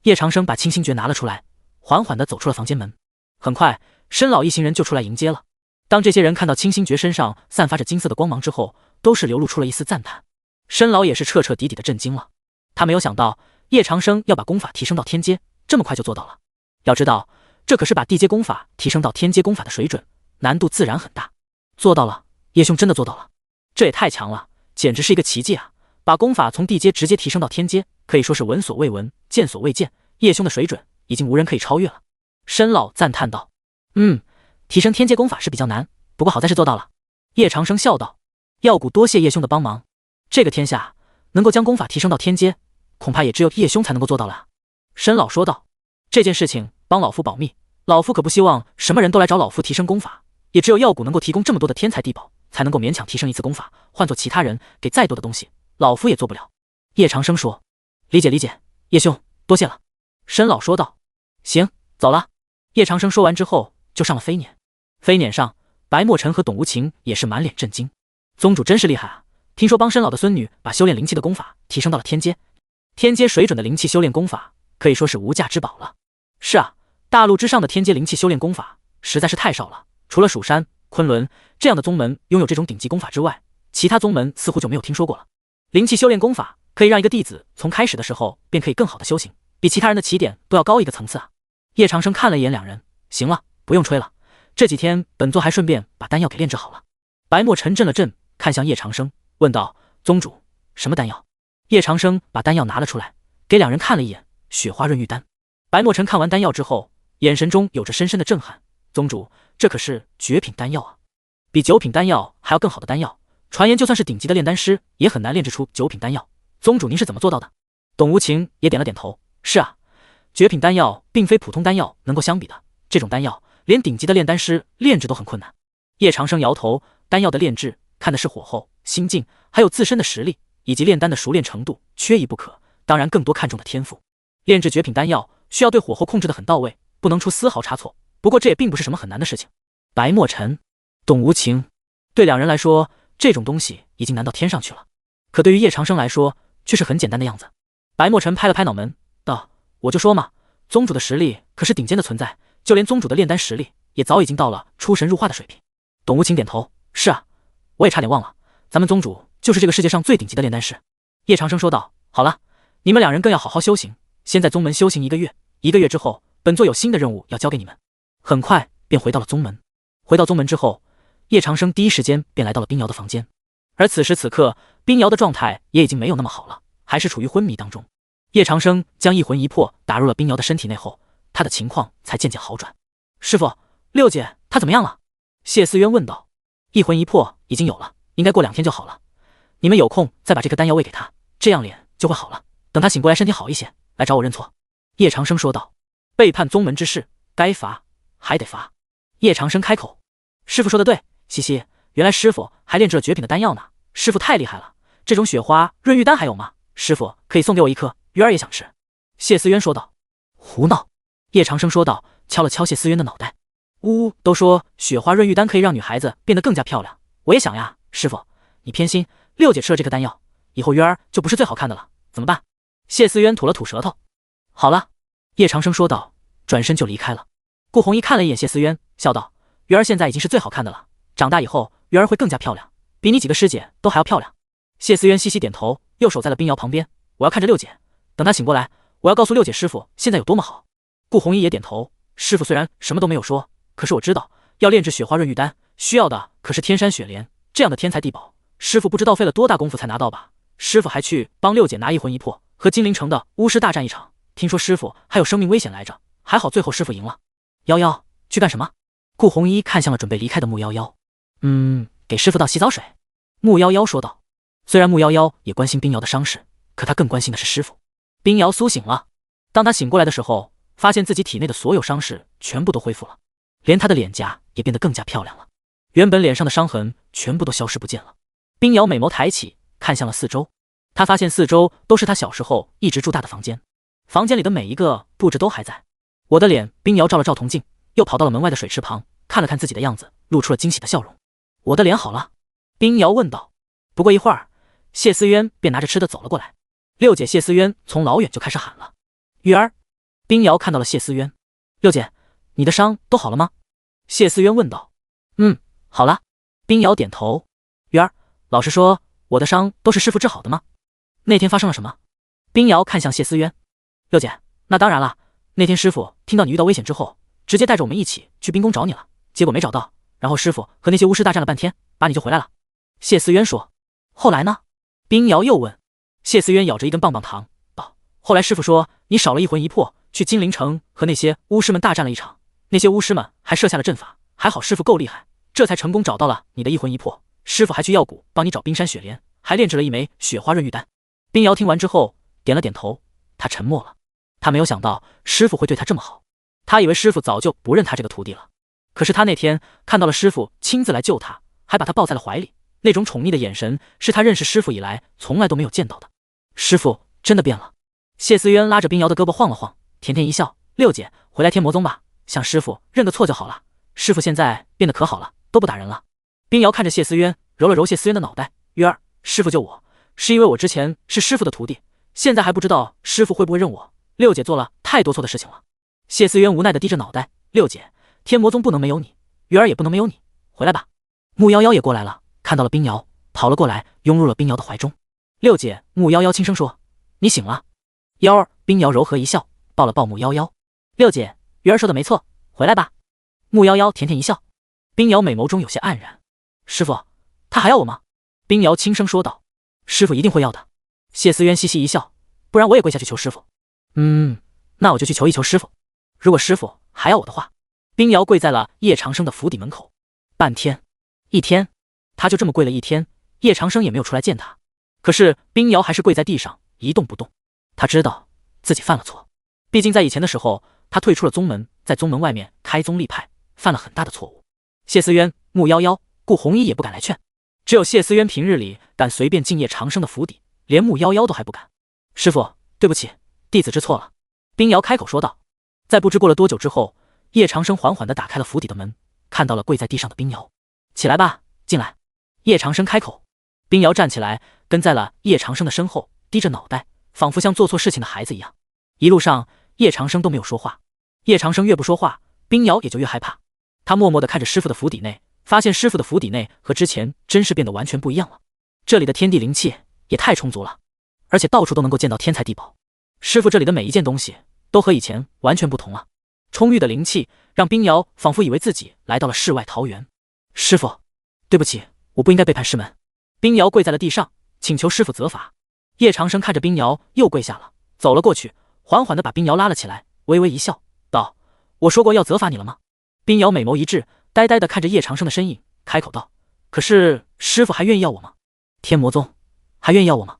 叶长生把清心诀拿了出来，缓缓地走出了房间门。很快，申老一行人就出来迎接了。当这些人看到清心诀身上散发着金色的光芒之后，都是流露出了一丝赞叹。申老也是彻彻底底的震惊了，他没有想到叶长生要把功法提升到天阶，这么快就做到了。要知道，这可是把地阶功法提升到天阶功法的水准，难度自然很大。做到了，叶兄真的做到了，这也太强了，简直是一个奇迹啊！把功法从地阶直接提升到天阶，可以说是闻所未闻，见所未见，叶兄的水准已经无人可以超越了。申老赞叹道：提升天阶功法是比较难，不过好在是做到了。叶长生笑道：药谷多谢叶兄的帮忙，这个天下能够将功法提升到天阶，恐怕也只有叶兄才能够做到了啊。申老说道：这件事情帮老夫保密，老夫可不希望什么人都来找老夫提升功法，也只有药谷能够提供这么多的天材地宝，才能够勉强提升一次功法，换做其他人给再多的东西，老夫也做不了。叶长生说：理解理解，叶兄多谢了。申老说道：行，走了。叶长生说完之后就上了飞辇。飞辇上，白墨尘和董无情也是满脸震惊。宗主真是厉害啊，听说帮申老的孙女把修炼灵气的功法提升到了天阶，天阶水准的灵气修炼功法可以说是无价之宝了。是啊，大陆之上的天阶灵气修炼功法实在是太少了，除了蜀山、昆仑这样的宗门拥有这种顶级功法之外，其他宗门似乎就没有听说过了。灵气修炼功法可以让一个弟子从开始的时候便可以更好的修行，比其他人的起点都要高一个层次啊。叶长生看了一眼两人，行了，不用吹了，这几天本座还顺便把丹药给炼制好了。白墨尘震了震，看向叶长生问道：宗主，什么丹药？叶长生把丹药拿了出来，给两人看了一眼，雪花润玉丹。白墨尘看完丹药之后，眼神中有着深深的震撼。宗主，这可是绝品丹药啊，比9品丹药还要更好的丹药，传言就算是顶级的炼丹师也很难炼制出9品丹药，宗主您是怎么做到的？董无情也点了点头，是啊，绝品丹药并非普通丹药能够相比的，这种丹药连顶级的炼丹师炼制都很困难。叶长生摇头，丹药的炼制看的是火候、心境，还有自身的实力以及炼丹的熟练程度，缺一不可，当然更多看重的天赋。炼制绝品丹药需要对火候控制的很到位，不能出丝毫差错，不过这也并不是什么很难的事情。白墨尘、董无情对两人来说，这种东西已经难到天上去了，可对于叶长生来说却是很简单的样子。白墨尘拍了拍脑门道：我就说嘛，宗主的实力可是顶尖的存在，就连宗主的炼丹实力也早已经到了出神入化的水平。董无情点头，是啊，我也差点忘了，咱们宗主就是这个世界上最顶级的炼丹师。叶长生说道：好了，你们两人更要好好修行，先在宗门修行1个月，1个月之后本座有新的任务要交给你们。很快便回到了宗门。回到宗门之后，叶长生第一时间便来到了冰瑶的房间，而此时此刻冰瑶的状态也已经没有那么好了，还是处于昏迷当中。叶长生将一魂一魄打入了冰瑶的身体内后，他的情况才渐渐好转。师傅，六姐她怎么样了？谢思渊问道。一魂一魄已经有了，应该过2天就好了，你们有空再把这颗丹药喂给他，这样脸就会好了，等他醒过来身体好一些来找我认错。叶长生说道。背叛宗门之事该罚还得罚。叶长生开口，师傅说的对，西西，原来师傅还炼制了绝品的丹药呢，师傅太厉害了，这种雪花润玉丹还有吗？师傅可以送给我一颗，鱼儿也想吃。谢思渊说道。胡闹！叶长生说道，敲了敲谢思渊的脑袋。呜，都说雪花润玉丹可以让女孩子变得更加漂亮，我也想呀，师傅你偏心，六姐吃了这颗丹药以后鱼儿就不是最好看的了，怎么办？谢思渊吐了吐舌头。好了，叶长生说道，转身就离开了。顾红衣看了一眼谢思渊，笑道：鱼儿现在已经是最好看的了，长大以后鱼儿会更加漂亮，比你几个师姐都还要漂亮。谢思渊细细点头，又守在了冰瑶旁边。我要看着六姐，等她醒过来，我要告诉六姐师傅现在有多么好。顾红衣也点头，师傅虽然什么都没有说，可是我知道要炼制雪花润玉丹，需要的可是天山雪莲这样的天材地宝，师傅不知道费了多大功夫才拿到吧？师傅还去帮六姐拿一魂一魄，和金陵城的巫师大战一场，听说师傅还有生命危险来着，还好最后师傅赢了。夭夭，去干什么？顾红衣看向了准备离开的穆夭夭。给师傅倒洗澡水。穆夭夭说道。虽然穆夭夭也关心冰瑶的伤势，可他更关心的是师傅。冰瑶苏醒了，当他醒过来的时候，发现自己体内的所有伤势全部都恢复了，连他的脸颊也变得更加漂亮了，原本脸上的伤痕全部都消失不见了。冰瑶美眸抬起，看向了四周，他发现四周都是他小时候一直住大的房间，房间里的每一个布置都还在。我的脸，冰瑶照了照铜镜，又跑到了门外的水池旁，看了看自己的样子，露出了惊喜的笑容。我的脸好了？冰瑶问道。不过一会儿，谢思渊便拿着吃的走了过来。六姐谢思渊从老远就开始喊了：玉儿！冰瑶看到了谢思渊。六姐，你的伤都好了吗？谢思渊问道。好了。冰瑶点头。玉儿，老实说，我的伤都是师傅治好的吗？那天发生了什么？冰瑶看向谢思渊。六姐，那当然了，那天师傅听到你遇到危险之后，直接带着我们一起去冰宫找你了，结果没找到，然后师傅和那些巫师大战了半天，把你救回来了。谢思渊说。后来呢？冰瑶又问。谢思渊咬着一根棒棒糖道：后来师傅说你少了一魂一魄，去金陵城和那些巫师们大战了一场，那些巫师们还设下了阵法，还好师傅够厉害，这才成功找到了你的一魂一魄。师傅还去药谷帮你找冰山雪莲，还炼制了一枚雪花润玉丹。冰瑶听完之后点了点头，他沉默了。他没有想到师傅会对他这么好，他以为师傅早就不认他这个徒弟了。可是他那天看到了师傅亲自来救他，还把他抱在了怀里，那种宠溺的眼神是他认识师傅以来从来都没有见到的。师傅真的变了。谢思渊拉着冰瑶的胳膊晃了晃，甜甜一笑：六姐，回来天魔宗吧，向师傅认个错就好了。师傅现在变得可好了，都不打人了。冰瑶看着谢思渊，揉了揉谢思渊的脑袋：月儿，师傅救我是因为我之前是师傅的徒弟，现在还不知道师傅会不会认我。六姐做了太多错的事情了。谢思渊无奈地低着脑袋：六姐，天魔宗不能没有你，月儿也不能没有你，回来吧。穆夭夭也过来了，看到了冰瑶，跑了过来，拥入了冰瑶的怀中。六姐，穆夭夭轻声说：你醒了。夭儿，冰瑶柔和一笑，抱了抱穆夭夭。六姐，月儿说的没错，回来吧。穆夭夭甜甜一笑。冰瑶美眸中有些黯然。师傅，他还要我吗？冰瑶轻声说道。师傅一定会要的。谢思渊嘻嘻一笑，不然我也跪下去求师傅。那我就去求一求师傅。如果师傅还要我的话。冰瑶跪在了叶长生的府邸门口，半天，一天，他就这么跪了一天，叶长生也没有出来见他。可是冰瑶还是跪在地上一动不动。他知道自己犯了错，毕竟在以前的时候，他退出了宗门，在宗门外面开宗立派，犯了很大的错误。谢思渊、穆夭夭、顾红衣也不敢来劝，只有谢思渊平日里敢随便进叶长生的府邸，连穆夭夭都还不敢。师傅，对不起，弟子知错了。冰瑶开口说道。在不知过了多久之后，叶长生缓缓地打开了府邸的门，看到了跪在地上的冰瑶。起来吧，进来。叶长生开口。冰瑶站起来，跟在了叶长生的身后，低着脑袋，仿佛像做错事情的孩子一样。一路上，叶长生都没有说话。叶长生越不说话，冰瑶也就越害怕。他默默地看着师傅的府邸内，发现师傅的府邸内和之前真是变得完全不一样了。这里的天地灵气也太充足了，而且到处都能够见到天材地宝。师傅这里的每一件东西都和以前完全不同了。充裕的灵气让冰瑶仿佛以为自己来到了世外桃源。师傅，对不起，我不应该背叛师门。冰瑶跪在了地上，请求师傅责罚。叶长生看着冰瑶又跪下了，走了过去，缓缓地把冰瑶拉了起来，微微一笑道：我说过要责罚你了吗？冰瑶美眸一滞，呆呆地看着叶长生的身影，开口道：可是师傅还愿意要我吗？天魔宗还愿意要我吗？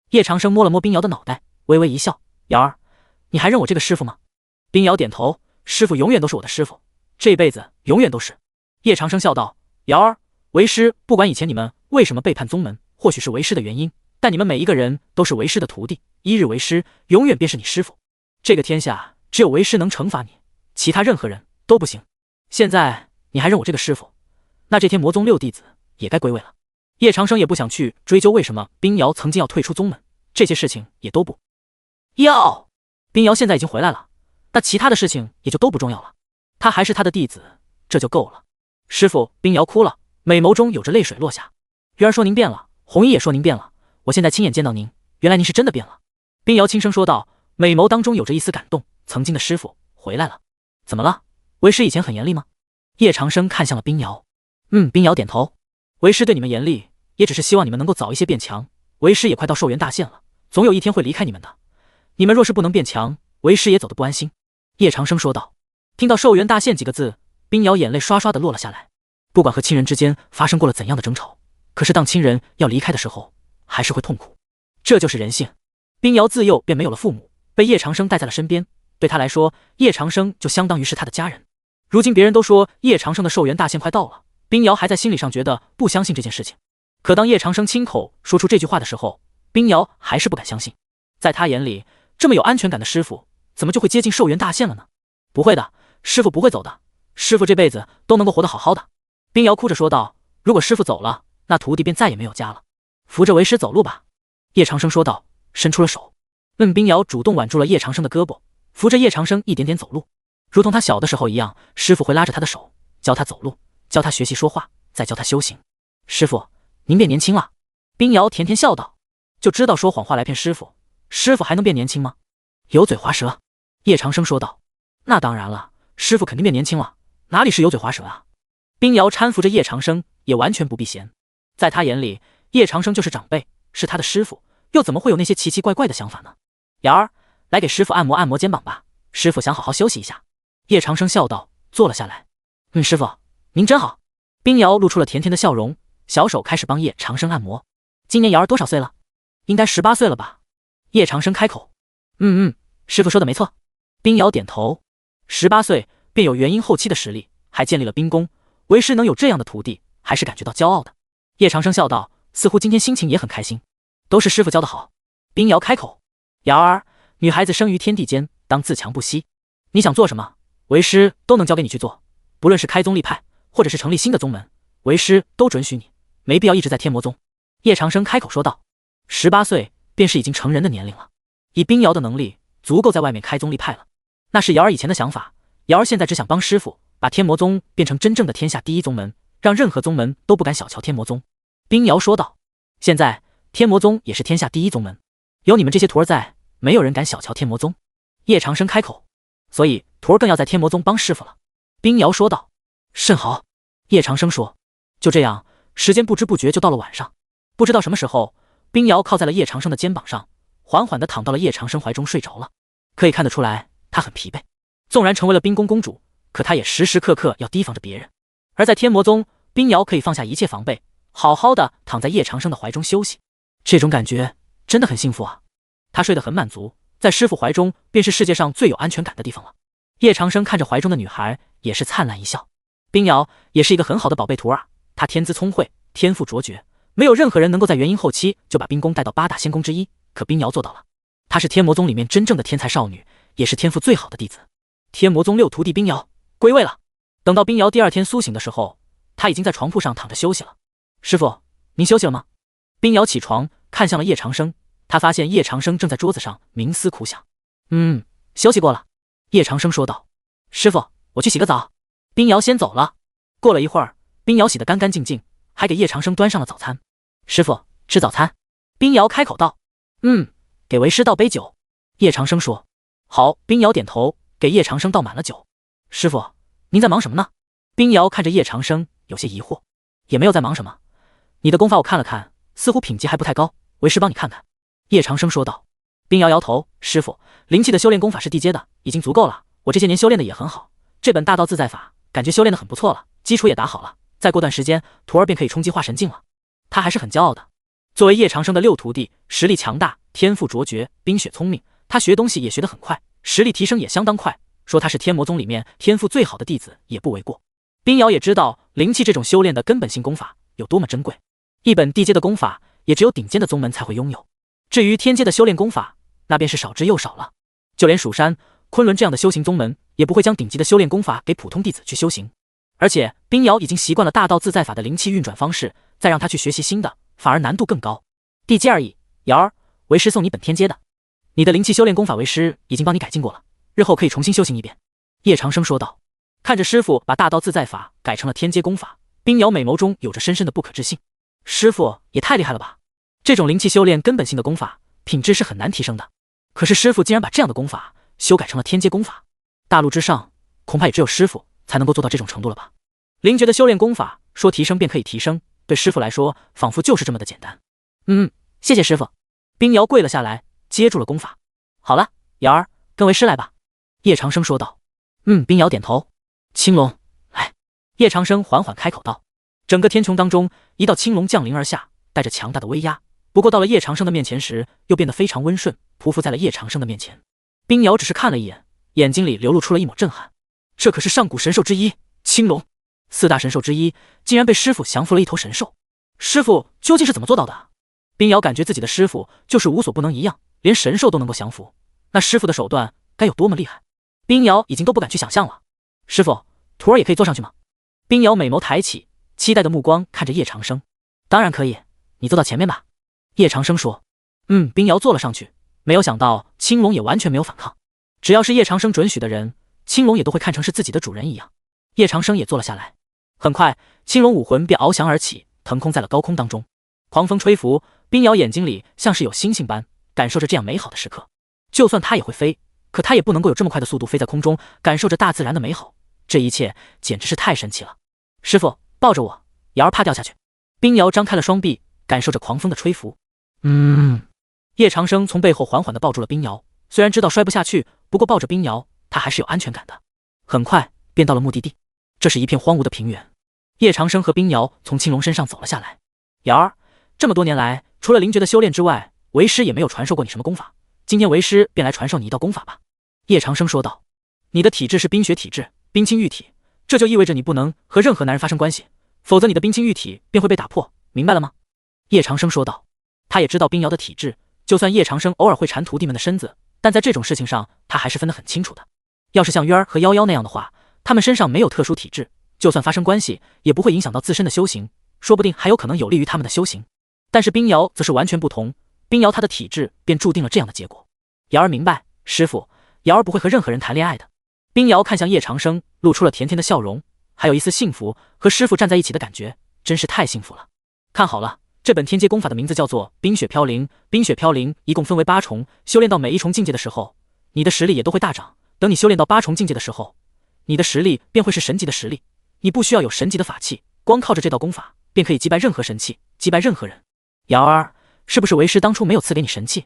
叶长生摸了摸冰瑶的脑袋，微微一笑：瑶儿，你还认我这个师傅吗？冰瑶点头：师傅永远都是我的师傅，这辈子永远都是。叶长生笑道：瑶儿，为师不管以前你们为什么背叛宗门，或许是为师的原因，但你们每一个人都是为师的徒弟，一日为师，永远便是你师傅。这个天下只有为师能惩罚你，其他任何人都不行。现在你还认我这个师傅，那这天魔宗6弟子也该归位了。叶长生也不想去追究为什么冰瑶曾经要退出宗门，这些事情也都不要。冰瑶现在已经回来了，那其他的事情也就都不重要了。他还是他的弟子，这就够了。师傅，冰瑶哭了，美眸中有着泪水落下。月儿说您变了，红衣也说您变了，我现在亲眼见到您，原来您是真的变了。冰瑶轻声说道，美眸当中有着一丝感动。曾经的师傅回来了。怎么了？为师以前很严厉吗？叶长生看向了冰瑶。冰瑶点头。为师对你们严厉，也只是希望你们能够早一些变强。为师也快到寿元大限了，总有一天会离开你们的。你们若是不能变强，为师也走得不安心。叶长生说道。听到寿元大限几个字，冰瑶眼泪刷刷的落了下来。不管和亲人之间发生过了怎样的争吵，可是当亲人要离开的时候，还是会痛苦。这就是人性。冰瑶自幼便没有了父母，被叶长生带在了身边，对他来说，叶长生就相当于是他的家人。如今别人都说叶长生的寿元大限快到了，冰瑶还在心理上觉得不相信这件事情。可当叶长生亲口说出这句话的时候，冰瑶还是不敢相信。在他眼里，这么有安全感的师傅，怎么就会接近寿元大限了呢？不会的，师傅不会走的，师傅这辈子都能够活得好好的。冰瑶哭着说道，如果师傅走了，那徒弟便再也没有家了。扶着为师走路吧。叶长生说道，伸出了手。冰瑶主动挽住了叶长生的胳膊，扶着叶长生一点点走路，如同他小的时候一样，师傅会拉着他的手，教他走路，教他学习说话，再教他修行。师傅，您变年轻了。冰瑶甜甜笑道，就知道说谎话来骗师傅，师傅还能变年轻吗？油嘴滑舌。叶长生说道，那当然了，师傅肯定变年轻了，哪里是油嘴滑舌啊？冰瑶搀扶着叶长生，也完全不避嫌。在他眼里，叶长生就是长辈，是他的师傅，又怎么会有那些奇奇怪怪的想法呢？瑶儿，来给师傅按摩按摩肩膀吧，师傅想好好休息一下。叶长生笑道，坐了下来。师傅，您真好。冰瑶露出了甜甜的笑容，小手开始帮叶长生按摩。今年瑶儿多少岁了？应该18岁了吧？叶长生开口。师傅说的没错。冰瑶点头。18岁便有元婴后期的实力，还建立了冰宫，为师能有这样的徒弟，还是感觉到骄傲的。叶长生笑道，似乎今天心情也很开心。都是师傅教得好。冰瑶开口。瑶儿，女孩子生于天地间，当自强不息。你想做什么，为师都能交给你去做，不论是开宗立派，或者是成立新的宗门，为师都准许你，没必要一直在天魔宗。叶长生开口说道。18岁便是已经成人的年龄了，以冰瑶的能力，足够在外面开宗立派了。那是瑶儿以前的想法，瑶儿现在只想帮师傅把天魔宗变成真正的天下第一宗门，让任何宗门都不敢小瞧天魔宗。冰瑶说道。现在天魔宗也是天下第一宗门，有你们这些徒儿在，没有人敢小瞧天魔宗。叶长生开口。所以徒儿更要在天魔宗帮师傅了。冰瑶说道。甚好。叶长生说。就这样，时间不知不觉就到了晚上。不知道什么时候，冰瑶靠在了叶长生的肩膀上，缓缓地躺到了叶长生怀中睡着了。可以看得出来，她很疲惫。纵然成为了冰宫公主，可她也时时刻刻要提防着别人。而在天魔宗，冰瑶可以放下一切防备，好好的躺在叶长生的怀中休息。这种感觉真的很幸福啊。她睡得很满足，在师傅怀中便是世界上最有安全感的地方了。叶长生看着怀中的女孩，也是灿烂一笑。冰瑶也是一个很好的宝贝徒儿，她天资聪慧，天赋卓绝，没有任何人能够在元婴后期就把冰宫带到8大仙宫之一，可冰瑶做到了。她是天魔宗里面真正的天才少女，也是天赋最好的弟子。天魔宗6徒弟冰瑶归位了。等到冰瑶第2天苏醒的时候，她已经在床铺上躺着休息了。师傅，您休息了吗？冰瑶起床看向了叶长生，她发现叶长生正在桌子上冥思苦想。休息过了。叶长生说道。师傅，我去洗个澡。冰瑶先走了。过了一会儿，冰瑶洗得干干净净，还给叶长生端上了早餐。师傅，吃早餐。冰瑶开口道。给为师倒杯酒。叶长生说。好。冰瑶点头，给叶长生倒满了酒。师傅，您在忙什么呢？冰瑶看着叶长生，有些疑惑。也没有在忙什么，你的功法我看了看，似乎品级还不太高，为师帮你看看。叶长生说道。冰瑶摇头，师傅，灵气的修炼功法是地阶的，已经足够了，我这些年修炼的也很好，这本大道自在法感觉修炼的很不错了，基础也打好了，再过段时间徒儿便可以冲击化神境了。他还是很骄傲的。作为叶长生的6徒弟，实力强大，天赋卓绝，冰雪聪明，他学东西也学得很快，实力提升也相当快，说他是天魔宗里面天赋最好的弟子也不为过。冰瑶也知道灵气这种修炼的根本性功法有多么珍贵，一本地阶的功法也只有顶尖的宗门才会拥有，至于天阶的修炼功法，那便是少之又少了。就连蜀山、昆仑这样的修行宗门也不会将顶级的修炼功法给普通弟子去修行。而且冰瑶已经习惯了大道自在法的灵气运转方式，再让他去学习新的，反而难度更高。地阶而已。瑶儿，为师送你本天阶的，你的灵气修炼功法为师已经帮你改进过了，日后可以重新修行一遍。叶长生说道。看着师傅把大道自在法改成了天阶功法，冰瑶美眸中有着深深的不可置信。师傅也太厉害了吧！这种灵气修炼根本性的功法，品质是很难提升的。可是师傅竟然把这样的功法修改成了天阶功法，大陆之上恐怕也只有师傅才能够做到这种程度了吧？灵觉的修炼功法，说提升便可以提升，对师傅来说仿佛就是这么的简单。谢谢师傅。冰瑶跪了下来，接住了功法。好了，瑶儿，跟为师来吧。叶长生说道。冰瑶点头。青龙，来。叶长生缓缓开口道。整个天穹当中，一道青龙降临而下，带着强大的威压。不过到了叶长生的面前时，又变得非常温顺，匍匐在了叶长生的面前。冰瑶只是看了一眼，眼睛里流露出了一抹震撼。这可是上古神兽之一，青龙，4大神兽之一，竟然被师傅降服了一头神兽。师傅究竟是怎么做到的？冰瑶感觉自己的师傅就是无所不能一样，连神兽都能够降服，那师傅的手段该有多么厉害？冰瑶已经都不敢去想象了。师傅，徒儿也可以坐上去吗？冰瑶美眸抬起，期待的目光看着叶长生。当然可以，你坐到前面吧。叶长生说。冰瑶坐了上去，没有想到青龙也完全没有反抗。只要是叶长生准许的人，青龙也都会看成是自己的主人一样。叶长生也坐了下来。很快，青龙武魂便翱翔而起，腾空在了高空当中。狂风吹拂，冰瑶眼睛里像是有星星般感受着这样美好的时刻。就算他也会飞，可他也不能够有这么快的速度飞在空中，感受着大自然的美好。这一切简直是太神奇了。师傅，抱着我，瑶儿怕掉下去。冰瑶张开了双臂，感受着狂风的吹拂。叶长生从背后缓缓地抱住了冰瑶，虽然知道摔不下去，不过抱着冰瑶，他还是有安全感的。很快便到了目的地，这是一片荒芜的平原。叶长生和冰瑶从青龙身上走了下来。瑶儿，这么多年来，除了灵觉的修炼之外，为师也没有传授过你什么功法，今天为师便来传授你一道功法吧。叶长生说道。你的体质是冰雪体质，冰清玉体，这就意味着你不能和任何男人发生关系，否则你的冰清玉体便会被打破，明白了吗？叶长生说道。他也知道冰瑶的体质，就算叶长生偶尔会缠徒弟们的身子，但在这种事情上他还是分得很清楚的。要是像渊儿和夭夭那样的话，他们身上没有特殊体质，就算发生关系也不会影响到自身的修行，说不定还有可能有利于他们的修行。但是冰瑶则是完全不同，冰瑶她的体质便注定了这样的结果。瑶儿明白，师傅，瑶儿不会和任何人谈恋爱的。冰瑶看向叶长生，露出了甜甜的笑容，还有一丝幸福，和师傅站在一起的感觉真是太幸福了。看好了，这本天阶功法的名字叫做冰雪飘零。冰雪飘零一共分为8重，修炼到每一重境界的时候，你的实力也都会大涨。等你修炼到8重境界的时候，你的实力便会是神级的实力，你不需要有神级的法器，光靠着这道功法便可以击败任何神器，击败任何人。瑶儿，是不是为师当初没有赐给你神器，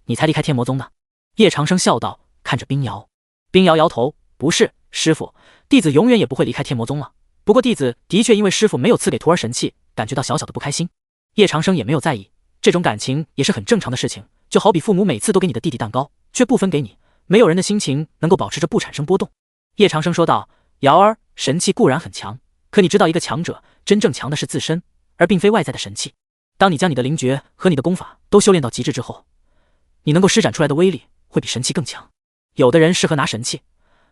你才离开天魔宗的？叶长生笑道，看着冰瑶。冰瑶摇头，不是，师傅，弟子永远也不会离开天魔宗了。不过弟子的确因为师傅没有赐给徒儿神器，感觉到小小的不开心。叶长生也没有在意，这种感情也是很正常的事情，就好比父母每次都给你的弟弟蛋糕，却不分给你，没有人的心情能够保持着不产生波动。叶长生说道，瑶儿，神器固然很强，可你知道一个强者真正强的是自身，而并非外在的神器。当你将你的灵诀和你的功法都修炼到极致之后，你能够施展出来的威力会比神器更强。有的人适合拿神器，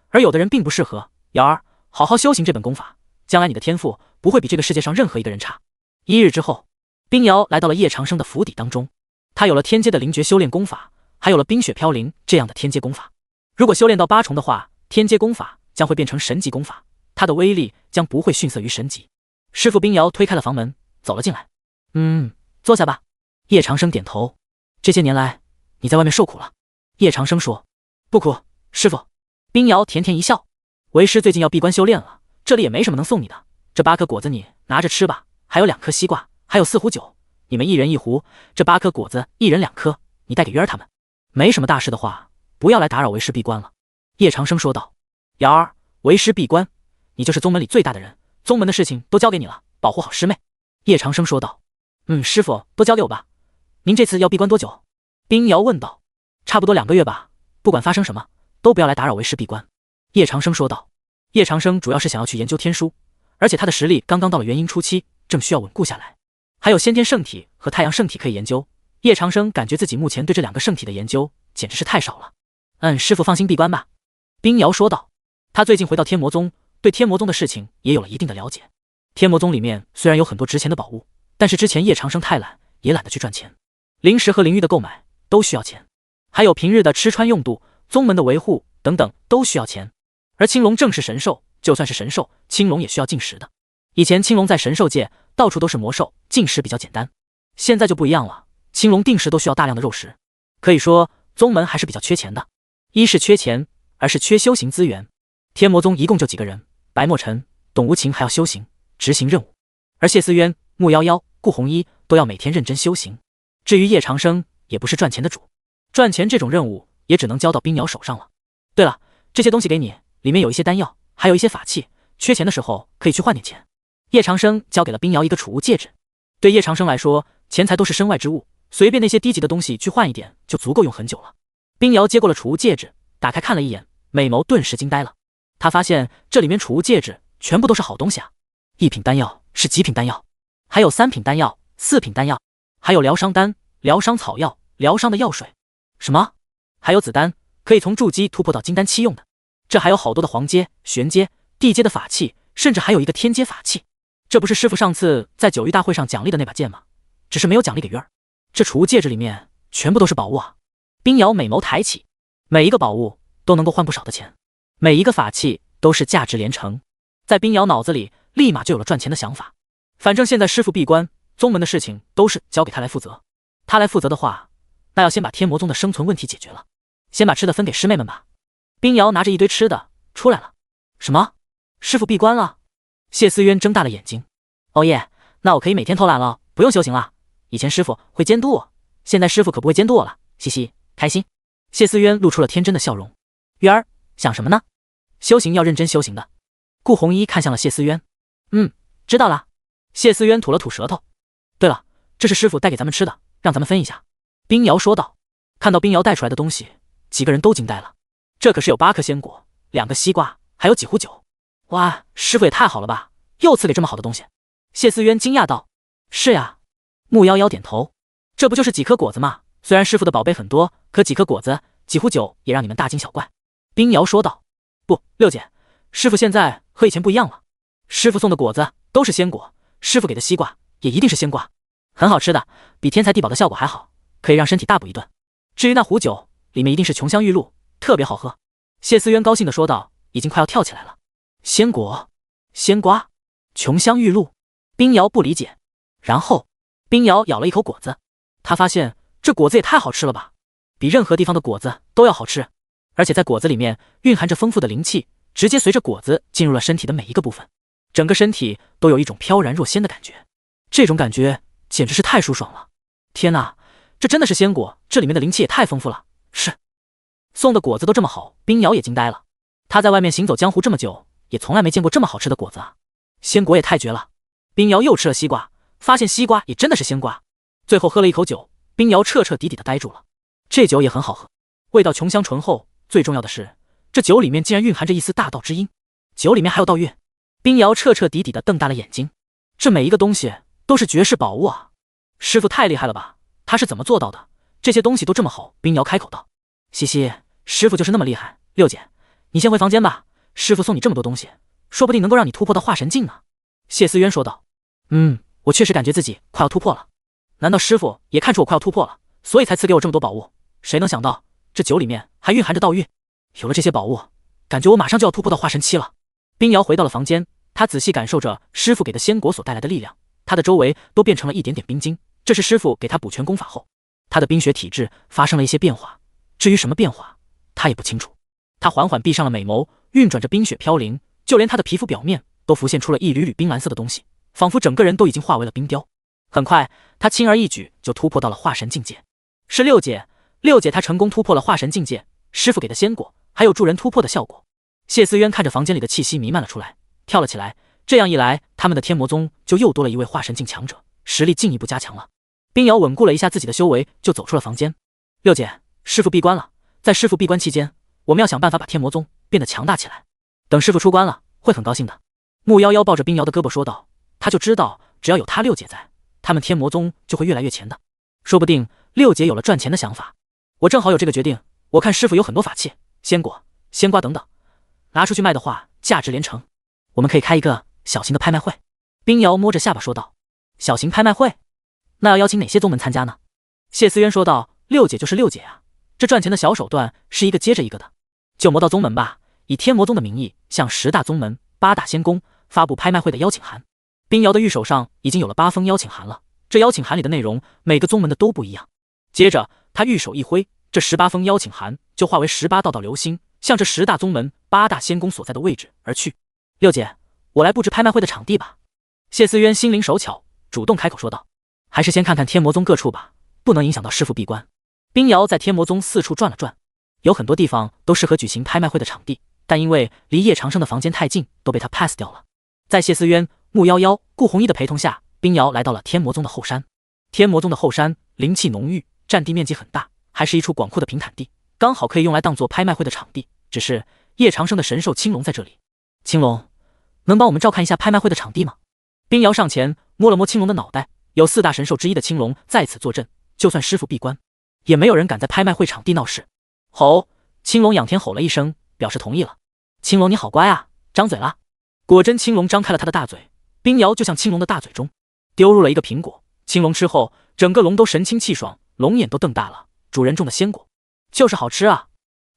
而有的人并不适合。瑶儿，好好修行这本功法，将来你的天赋不会比这个世界上任何一个人差。1日之后，冰瑶来到了叶长生的府邸当中，他有了天阶的灵诀修炼功法，还有了冰雪飘零这样的天阶功法。如果修炼到8重的话，天阶功法将会变成神级功法，它的威力将不会逊色于神级。师傅冰瑶推开了房门，走了进来。坐下吧。叶长生点头。这些年来，你在外面受苦了。叶长生说。不苦，师傅。冰瑶甜甜一笑。为师最近要闭关修炼了，这里也没什么能送你的，这8颗果子你拿着吃吧，还有2颗西瓜，还有4壶酒，你们1人1壶，这8颗果子1人2颗，你带给渊儿他们。没什么大事的话，不要来打扰为师闭关了。叶长生说道。瑶儿，为师闭关，你就是宗门里最大的人，宗门的事情都交给你了，保护好师妹。叶长生说道。师傅，都交给我吧。您这次要闭关多久？冰瑶问道。差不多2个月吧，不管发生什么，都不要来打扰为师闭关。叶长生说道。叶长生主要是想要去研究天书，而且他的实力刚刚到了元婴初期，正需要稳固下来。还有先天圣体和太阳圣体可以研究，叶长生感觉自己目前对这2个圣体的研究简直是太少了。师傅放心闭关吧。冰瑶说道。他最近回到天魔宗，对天魔宗的事情也有了一定的了解。天魔宗里面虽然有很多值钱的宝物，但是之前叶长生太懒，也懒得去赚钱。灵石和灵玉的购买都需要钱，还有平日的吃穿用度、宗门的维护等等都需要钱。而青龙正是神兽，就算是神兽，青龙也需要进食的。以前青龙在神兽界到处都是魔兽，进食比较简单。现在就不一样了，青龙定时都需要大量的肉食。可以说宗门还是比较缺钱的，一是缺钱，二是缺修行资源。天魔宗一共就几个人，白墨尘、董无情还要修行执行任务，而谢思渊、穆夭夭、顾红衣都要每天认真修行。至于叶长生，也不是赚钱的主，赚钱这种任务也只能交到冰瑶手上了。对了，这些东西给你，里面有一些丹药，还有一些法器，缺钱的时候可以去换点钱。叶长生交给了冰瑶一个储物戒指。对叶长生来说，钱财都是身外之物，随便那些低级的东西去换一点就足够用很久了。冰瑶接过了储物戒指，打开看了一眼，美眸顿时惊呆了。他发现这里面储物戒指全部都是好东西啊！一品丹药是极品丹药，还有3品丹药、4品丹药，还有疗伤丹、疗伤草药、疗伤的药水。什么？还有子丹，可以从筑基突破到金丹期用的。这还有好多的黄阶、玄阶、地阶的法器，甚至还有一个天阶法器。这不是师傅上次在九域大会上奖励的那把剑吗？只是没有奖励给鱼儿。这储物戒指里面全部都是宝物啊！冰瑶美眸抬起，每一个宝物都能够换不少的钱，每一个法器都是价值连城。在冰瑶脑子里立马就有了赚钱的想法。反正现在师傅闭关，宗门的事情都是交给他来负责。他来负责的话，那要先把天魔宗的生存问题解决了。先把吃的分给师妹们吧。冰瑶拿着一堆吃的出来了。什么？师傅闭关了？谢思渊睁大了眼睛。哦耶，那我可以每天偷懒了，不用修行了。以前师傅会监督我，现在师傅可不会监督我了，嘻嘻，开心。谢思渊露出了天真的笑容。鱼儿，想什么呢？修行要认真修行的。顾红衣看向了谢思渊。知道了。谢思渊吐了吐舌头。对了，这是师傅带给咱们吃的，让咱们分一下。冰瑶说道。看到冰瑶带出来的东西，几个人都惊呆了。这可是有8颗鲜果，2个西瓜，还有几壶酒。哇，师傅也太好了吧，又赐给这么好的东西。谢思渊惊讶道。是呀。穆夭夭点头。这不就是几颗果子吗？虽然师傅的宝贝很多，可几颗果子几壶酒也让你们大惊小怪。冰瑶说道。不，六姐，师傅现在和以前不一样了。师傅送的果子都是鲜果，师傅给的西瓜也一定是鲜瓜，很好吃的，比天才地宝的效果还好，可以让身体大补一顿。至于那壶酒，里面一定是琼香玉露，特别好喝。谢思渊高兴地说道，已经快要跳起来了。鲜果、鲜瓜、琼香玉露。冰瑶不理解。然后冰瑶咬了一口果子，他发现这果子也太好吃了吧，比任何地方的果子都要好吃，而且在果子里面蕴含着丰富的灵气，直接随着果子进入了身体的每一个部分，整个身体都有一种飘然若仙的感觉。这种感觉简直是太舒爽了。天哪，这真的是鲜果，这里面的灵气也太丰富了。是，送的果子都这么好，冰瑶也惊呆了。他在外面行走江湖这么久，也从来没见过这么好吃的果子啊！鲜果也太绝了。冰瑶又吃了西瓜，发现西瓜也真的是鲜瓜。最后喝了一口酒，冰瑶彻彻底底的呆住了。这酒也很好喝，味道琼香醇厚，最重要的是，这酒里面竟然蕴含着一丝大道之音，酒里面还有道韵。冰瑶彻彻底底的瞪大了眼睛，这每一个东西都是绝世宝物啊！师傅太厉害了吧，他是怎么做到的？这些东西都这么好。冰瑶开口道。嘻嘻，师傅就是那么厉害。六姐，你先回房间吧，师傅送你这么多东西，说不定能够让你突破到化神境呢。谢思渊说道。我确实感觉自己快要突破了。难道师傅也看出我快要突破了，所以才赐给我这么多宝物？谁能想到这酒里面还蕴含着道韵，有了这些宝物，感觉我马上就要突破到化神期了。冰瑶回到了房间，他仔细感受着师傅给的仙果所带来的力量，他的周围都变成了一点点冰晶，这是师傅给他补全功法后，他的冰雪体质发生了一些变化，至于什么变化，他也不清楚。他缓缓闭上了美眸，运转着冰雪飘零，就连他的皮肤表面都浮现出了一缕缕冰蓝色的东西，仿佛整个人都已经化为了冰雕。很快，他轻而易举就突破到了化神境界。是六姐，她成功突破了化神境界，师傅给的仙果还有助人突破的效果。谢思渊看着房间里的气息弥漫了出来，跳了起来。这样一来，他们的天魔宗就又多了一位化神境强者，实力进一步加强了。冰瑶稳固了一下自己的修为，就走出了房间。六姐，师傅闭关了，在师傅闭关期间，我们要想办法把天魔宗变得强大起来。等师傅出关了，会很高兴的。穆夭夭抱着冰瑶的胳膊说道，他就知道只要有他六姐在，他们天魔宗就会越来越强的。说不定六姐有了赚钱的想法，我正好有这个决定。我看师傅有很多法器、鲜果、鲜瓜等等，拿出去卖的话价值连城，我们可以开一个小型的拍卖会。冰瑶摸着下巴说道。小型拍卖会？那要邀请哪些宗门参加呢？谢思渊说道。六姐就是六姐啊，这赚钱的小手段是一个接着一个的。就魔道宗门吧，以天魔宗的名义向10大宗门八大仙宫发布拍卖会的邀请函。冰瑶的玉手上已经有了8封邀请函了，这邀请函里的内容每个宗门的都不一样。接着他玉手一挥，这18封邀请函就化为18道流星，向着10大宗门、8大仙宫所在的位置而去。六姐，我来布置拍卖会的场地吧。谢思渊心灵手巧，主动开口说道。还是先看看天魔宗各处吧，不能影响到师傅闭关。冰瑶在天魔宗四处转了转，有很多地方都适合举行拍卖会的场地，但因为离叶长生的房间太近，都被他 pass 掉了。在谢思渊、穆夭夭、顾红衣的陪同下，冰瑶来到了天魔宗的后山。天魔宗的后山灵气浓郁，占地面积很大，还是一处广阔的平坦地，刚好可以用来当做拍卖会的场地。只是叶长生的神兽青龙在这里，青龙，能帮我们照看一下拍卖会的场地吗？冰瑶上前摸了摸青龙的脑袋，有4大神兽之一的青龙在此坐镇，就算师傅闭关，也没有人敢在拍卖会场地闹事。吼！青龙仰天吼了一声，表示同意了。青龙你好乖啊，张嘴啦！果真，青龙张开了他的大嘴，冰瑶就向青龙的大嘴中丢入了一个苹果。青龙吃后，整个龙都神清气爽，龙眼都瞪大了。主人种的鲜果，就是好吃啊！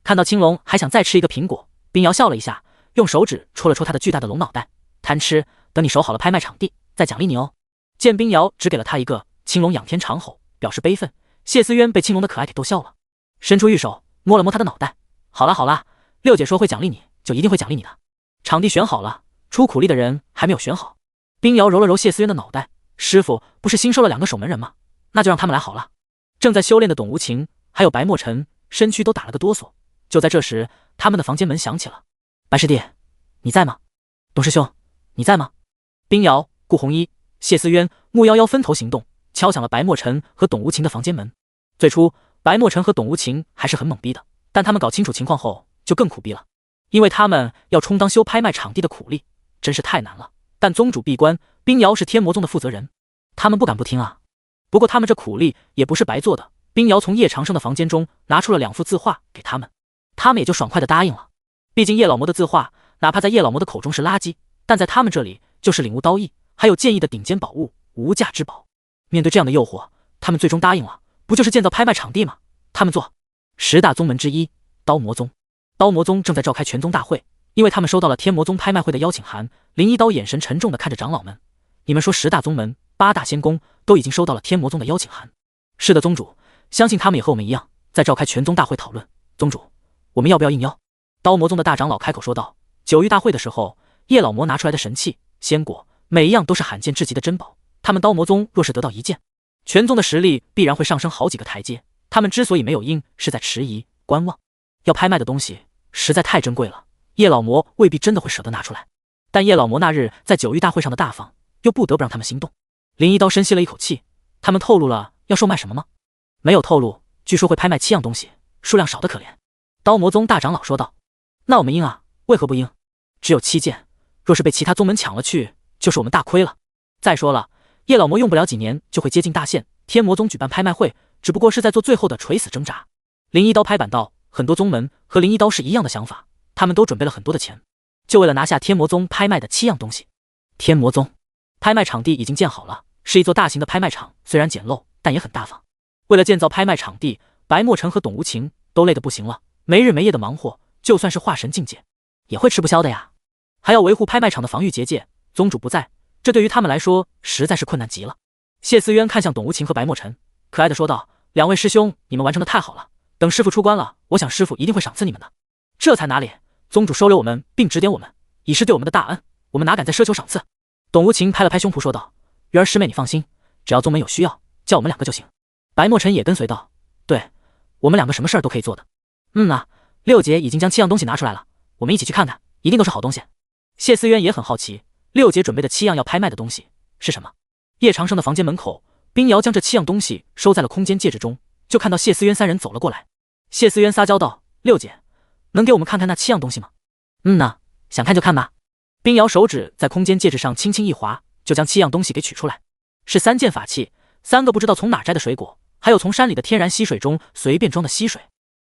看到青龙还想再吃一个苹果，冰瑶笑了一下，用手指戳了戳他的巨大的龙脑袋，贪吃，等你守好了拍卖场地，再奖励你哦。见冰瑶只给了他一个，青龙仰天长吼，表示悲愤。谢思渊被青龙的可爱给逗笑了，伸出玉手摸了摸他的脑袋。好啦好啦，六姐说会奖励你，就一定会奖励你的。场地选好了，出苦力的人还没有选好。冰瑶揉了揉谢思渊的脑袋，师傅不是新收了2个守门人吗？那就让他们来好了。正在修炼的董无情还有白墨尘身躯都打了个哆嗦。就在这时，他们的房间门响起了。白师弟，你在吗？董师兄，你在吗？冰瑶、顾红衣、谢思渊、穆夭夭分头行动，敲响了白墨尘和董无情的房间门。最初白墨尘和董无情还是很懵逼的，但他们搞清楚情况后就更苦逼了，因为他们要充当修拍卖场地的苦力，真是太难了。但宗主闭关，冰瑶是天魔宗的负责人，他们不敢不听啊。不过他们这苦力也不是白做的，冰瑶从叶长生的房间中拿出了2幅字画给他们，他们也就爽快的答应了。毕竟叶老魔的字画哪怕在叶老魔的口中是垃圾，但在他们这里就是领悟刀艺还有剑意的顶尖宝物，无价之宝。面对这样的诱惑，他们最终答应了，不就是建造拍卖场地吗？他们做10大宗门之一刀魔宗。刀魔宗正在召开全宗大会，因为他们收到了天魔宗拍卖会的邀请函。林一刀眼神沉重地看着长老们，你们说10大宗门、8大仙宫都已经收到了天魔宗的邀请函？是的宗主，相信他们也和我们一样在召开全宗大会讨论。宗主，我们要不要应邀？刀魔宗的大长老开口说道。9域大会的时候，叶老魔拿出来的神器仙果每一样都是罕见至极的珍宝，他们刀魔宗若是得到一件，全宗的实力必然会上升好几个台阶。他们之所以没有应，是在迟疑观望。要拍卖的东西实在太珍贵了，叶老魔未必真的会舍得拿出来。但叶老魔那日在9域大会上的大方，又不得不让他们心动。林一刀深吸了一口气，他们透露了要售卖什么吗？没有透露，据说会拍卖7样东西，数量少得可怜。刀魔宗大长老说道。那我们应啊，为何不应？只有7件，若是被其他宗门抢了去，就是我们大亏了。再说了，叶老魔用不了几年就会接近大限，天魔宗举办拍卖会只不过是在做最后的垂死挣扎。林一刀拍板道，很多宗门和林一刀是一样的想法，他们都准备了很多的钱，就为了拿下天魔宗拍卖的7样东西。天魔宗拍卖场地已经建好了，是一座大型的拍卖场，虽然简陋，但也很大方。为了建造拍卖场地，白墨尘和董无情都累得不行了，没日没夜的忙活，就算是化神境界也会吃不消的呀。还要维护拍卖场的防御结界，宗主不在，这对于他们来说实在是困难极了。谢思渊看向董无情和白墨尘，可爱的说道：“2位师兄，你们完成的太好了，等师傅出关了，我想师傅一定会赏赐你们的。”这才哪里，宗主收留我们并指点我们，已是对我们的大恩，我们哪敢再奢求赏赐。董无情拍了拍胸脯说道：“元儿师妹你放心，只要宗门有需要，叫我们2个就行。”白墨尘也跟随道：“对，我们2个什么事儿都可以做的。”六姐已经将7样东西拿出来了，我们一起去看看，一定都是好东西。谢思渊也很好奇，六姐准备的7样要拍卖的东西是什么？叶长生的房间门口，冰瑶将这7样东西收在了空间戒指中，就看到谢思渊3人走了过来。谢思渊撒娇道：“六姐，能给我们看看那7样东西吗？”想看就看吧。冰瑶手指在空间戒指上轻轻一划，就将7样东西给取出来，是3件法器，3个不知道从哪摘的水果，还有从山里的天然溪水中随便装的溪水。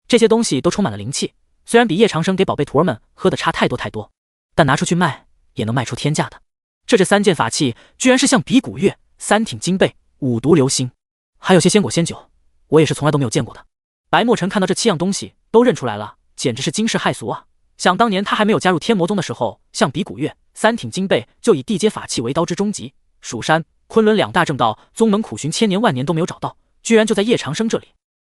这些东西都充满了灵气，虽然比叶长生给宝贝徒儿们喝的差太多太多，但拿出去卖也能卖出天价的。这3件法器居然是像比古月、3挺金贝、5毒流星，还有些仙果仙酒，我也是从来都没有见过的。白墨尘看到这7样东西都认出来了，简直是惊世骇俗啊！想当年他还没有加入天魔宗的时候，象比古月、三挺金贝就以地阶法器为刀之终极，蜀山、昆仑两大正道，宗门苦寻千年万年都没有找到，居然就在叶长生这里，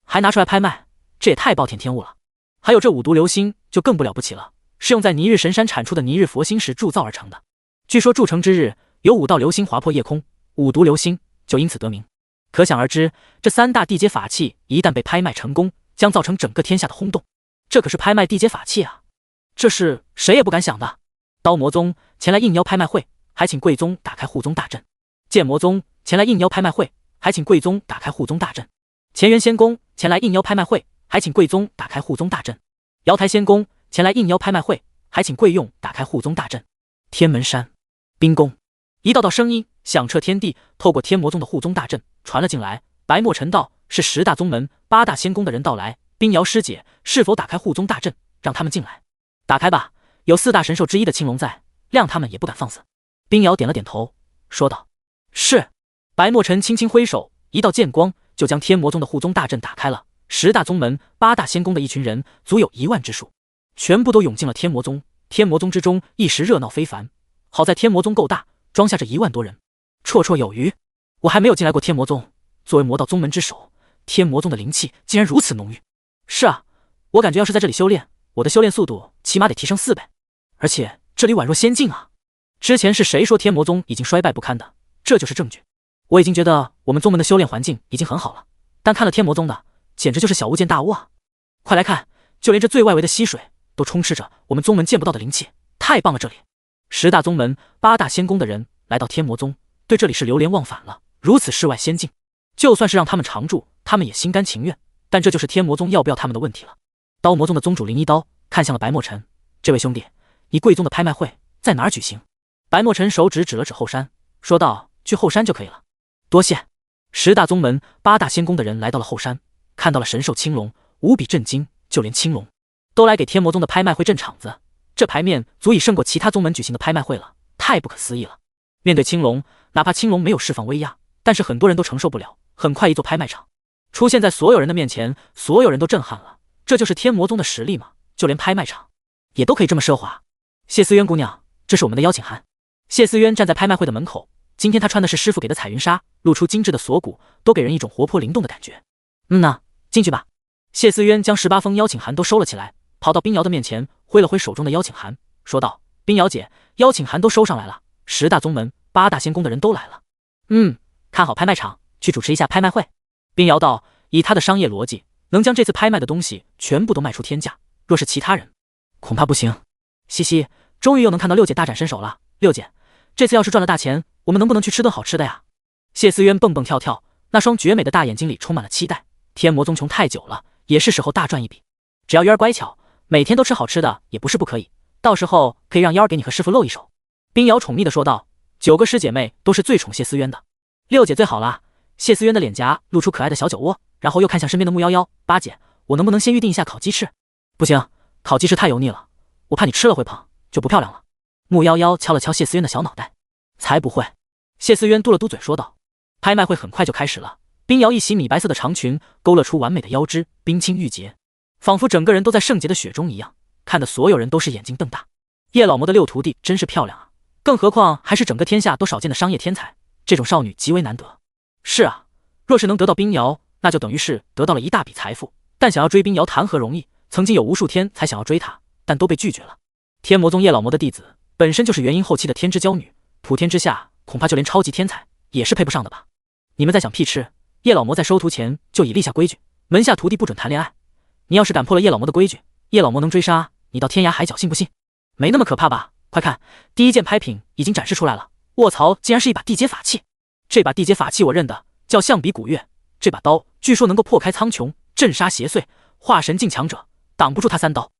还拿出来拍卖，这也太暴殄天物了。还有这五毒流星就更不了不起了，是用在尼日神山产出的尼日佛星时铸造而成的。据说铸成之日，有5道流星划破夜空，五毒流星就因此得名。可想而知，这3大地阶法器一旦被拍卖成功，将造成整个天下的轰动。这可是拍卖地阶法器啊，这是谁也不敢想的。刀魔宗前来应邀拍卖会，还请贵宗打开护宗大阵。剑魔宗前来应邀拍卖会，还请贵宗打开护宗大阵。乾元仙宫前来应邀拍卖会，还请贵宗打开护宗大阵。瑶台仙宫前来应邀拍卖会，还请贵用打开护宗大阵。天门山冰宫一道道声音响彻天地，透过天魔宗的护宗大阵传了进来。白墨尘道：是10大宗门8大仙宫的人到来，冰瑶师姐是否打开护宗大阵，让他们进来？打开吧，有4大神兽之一的青龙在，谅他们也不敢放肆。冰瑶点了点头，说道：是。白墨尘轻轻挥手，一道剑光就将天魔宗的护宗大阵打开了。10大宗门8大仙宫的一群人足有1万之数，全部都涌进了天魔宗。天魔宗之中一时热闹非凡，好在天魔宗够大，装下这1万多人，绰绰有余。我还没有进来过天魔宗，作为魔道宗门之首，天魔宗的灵气竟然如此浓郁。是啊，我感觉要是在这里修炼，我的修炼速度起码得提升4倍，而且这里宛若仙境啊！之前是谁说天魔宗已经衰败不堪的？这就是证据。我已经觉得我们宗门的修炼环境已经很好了，但看了天魔宗的，简直就是小巫见大巫啊！快来看，就连这最外围的溪水都充斥着我们宗门见不到的灵气，太棒了！这里10大宗门8大仙宫的人来到天魔宗，对这里是流连忘返了。如此世外仙境，就算是让他们常住，他们也心甘情愿。但这就是天魔宗要不要他们的问题了。刀魔宗的宗主林一刀看向了白墨尘：这位兄弟，你贵宗的拍卖会在哪儿举行？白墨尘手指指了指后山，说道：去后山就可以了。多谢。10大宗门8大仙宫的人来到了后山，看到了神兽青龙，无比震惊。就连青龙都来给天魔宗的拍卖会镇场子，这牌面足以胜过其他宗门举行的拍卖会了，太不可思议了。面对青龙，哪怕青龙没有释放威压，但是很多人都承受不了。很快一座拍卖场出现在所有人的面前，所有人都震撼了。这就是天魔宗的实力吗？就连拍卖场也都可以这么奢华。谢思渊姑娘，这是我们的邀请函。谢思渊站在拍卖会的门口，今天他穿的是师傅给的彩云纱，露出精致的锁骨，都给人一种活泼灵动的感觉。进去吧。谢思渊将18封邀请函都收了起来，跑到冰瑶的面前，挥了挥手中的邀请函，说道：冰瑶姐，邀请函都收上来了，10大宗门8大仙宫的人都来了。看好拍卖场，去主持一下拍卖会。冰瑶道：以他的商业逻辑，能将这次拍卖的东西全部都卖出天价，若是其他人，恐怕不行。嘻嘻，终于又能看到六姐大展身手了。六姐，这次要是赚了大钱，我们能不能去吃顿好吃的呀？谢思渊蹦蹦跳跳，那双绝美的大眼睛里充满了期待。天魔宗穷太久了，也是时候大赚一笔。只要渊儿乖巧，每天都吃好吃的也不是不可以，到时候可以让妖儿给你和师傅露一手。冰瑶宠溺地说道。9个师姐妹都是最宠谢思渊的，六姐最好啦。谢思渊的脸颊露出可爱的小酒窝，然后又看向身边的木夭夭：八姐，我能不能先预定一下烤鸡翅？不行，烤鸡翅太油腻了，我怕你吃了会胖，就不漂亮了。木夭夭敲了敲谢思渊的小脑袋：才不会。谢思渊嘟了嘟嘴说道。拍卖会很快就开始了，冰瑶一袭米白色的长裙勾勒出完美的腰肢，冰清玉洁，仿佛整个人都在圣洁的雪中一样，看得所有人都是眼睛瞪大。叶老魔的6徒弟真是漂亮啊，更何况还是整个天下都少见的商业天才，这种少女极为难得。是啊，若是能得到冰瑶，那就等于是得到了一大笔财富，但想要追冰瑶谈何容易，曾经有无数天才想要追她，但都被拒绝了。天魔宗叶老魔的弟子本身就是元婴后期的天之娇女，普天之下恐怕就连超级天才也是配不上的吧。你们在想屁吃，叶老魔在收徒前就已立下规矩，门下徒弟不准谈恋爱，你要是敢破了叶老魔的规矩，叶老魔能追杀你到天涯海角，信不信？没那么可怕吧？快看，第一件拍品已经展示出来了，卧槽，竟然是一把地阶法器。这把地阶法器我认得，叫象比古月，这把刀据说能够破开苍穹，震杀邪祟，化神境强者挡不住他3刀。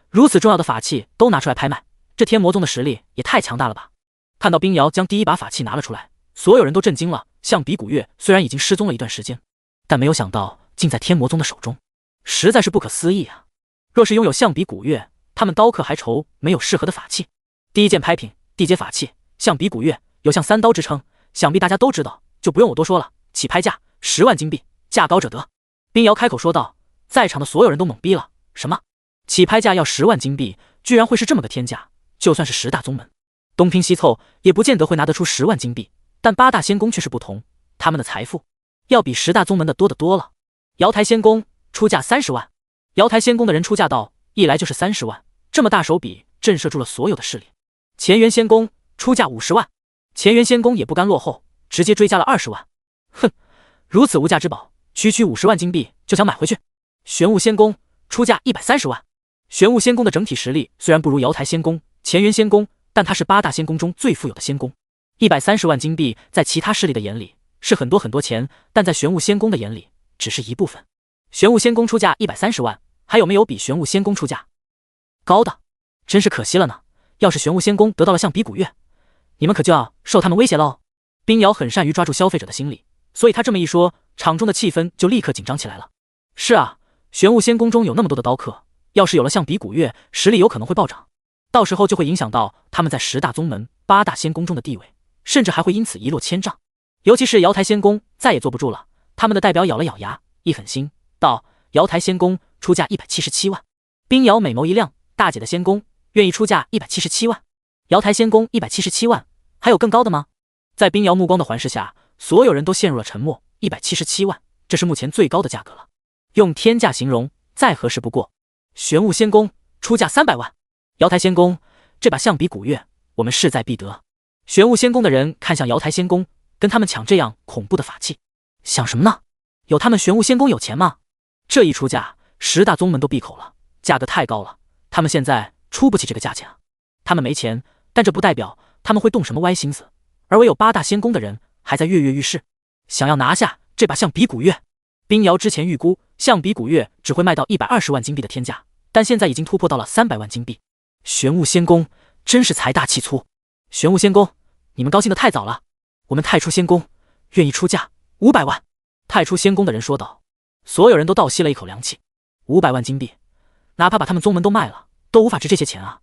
如此重要的法器都拿出来拍卖，这天魔宗的实力也太强大了吧。看到冰瑶将第一把法器拿了出来，所有人都震惊了。象比古月虽然已经失踪了一段时间，但没有想到竟在天魔宗的手中，实在是不可思议啊。若是拥有象比古月，他们刀客还愁没有适合的法器。第一件拍品地阶法器象比古月，有象3刀之称，想必大家都知道，就不用我多说了。起拍价10万金币，价高者得。冰瑶开口说道。在场的所有人都懵逼了，什么起拍价要10万金币，居然会是这么个天价。就算是10大宗门，东拼西凑也不见得会拿得出10万金币，但8大仙宫却是不同，他们的财富要比10大宗门的多得多了。瑶台仙宫出价30万，瑶台仙宫的人出价道，一来就是30万，这么大手笔震慑住了所有的势力。乾元仙宫出价50万，乾元仙宫也不甘落后，直接追加了20万。哼，如此无价之宝，区区50万金币就想买回去？玄武仙宫出价130万。玄武仙宫的整体实力虽然不如瑶台仙宫、乾元仙宫，但它是8大仙宫中最富有的仙宫。130万金币在其他势力的眼里是很多很多钱，但在玄武仙宫的眼里只是一部分。玄武仙宫出价130万，还有没有比玄武仙宫出价高的？真是可惜了呢。要是玄武仙宫得到了象鼻古月，你们可就要受他们威胁喽。冰瑶很善于抓住消费者的心理，所以他这么一说，场中的气氛就立刻紧张起来了。是啊，玄武仙宫中有那么多的刀客，要是有了象鼻古月，实力有可能会暴涨，到时候就会影响到他们在10大宗门、8大仙宫中的地位，甚至还会因此一落千丈。尤其是瑶台仙宫再也坐不住了，他们的代表咬了咬牙，一狠心道：瑶台仙宫出价177万。冰瑶美眸一亮，大姐的仙宫愿意出价177万？瑶台仙宫177万，还有更高的吗？在冰瑶目光的环视下，所有人都陷入了沉默。177万，这是目前最高的价格了，用天价形容再合适不过。玄武仙宫出价300万。瑶台仙宫，这把象鼻古月我们势在必得。玄武仙宫的人看向瑶台仙宫，跟他们抢这样恐怖的法器，想什么呢？有他们玄武仙宫有钱吗？这一出价，10大宗门都闭口了，价格太高了，他们现在出不起这个价钱啊。他们没钱，但这不代表他们会动什么歪心思，而唯有8大仙宫的人还在跃跃欲试，想要拿下这把象鼻古月。冰瑶之前预估象鼻古月只会卖到120万金币的天价，但现在已经突破到了300万金币。玄武仙宫真是财大气粗。玄武仙宫，你们高兴得太早了，我们太初仙宫愿意出价500万。太初仙宫的人说道。所有人都倒吸了一口凉气，500万金币，哪怕把他们宗门都卖了，都无法值这些钱啊。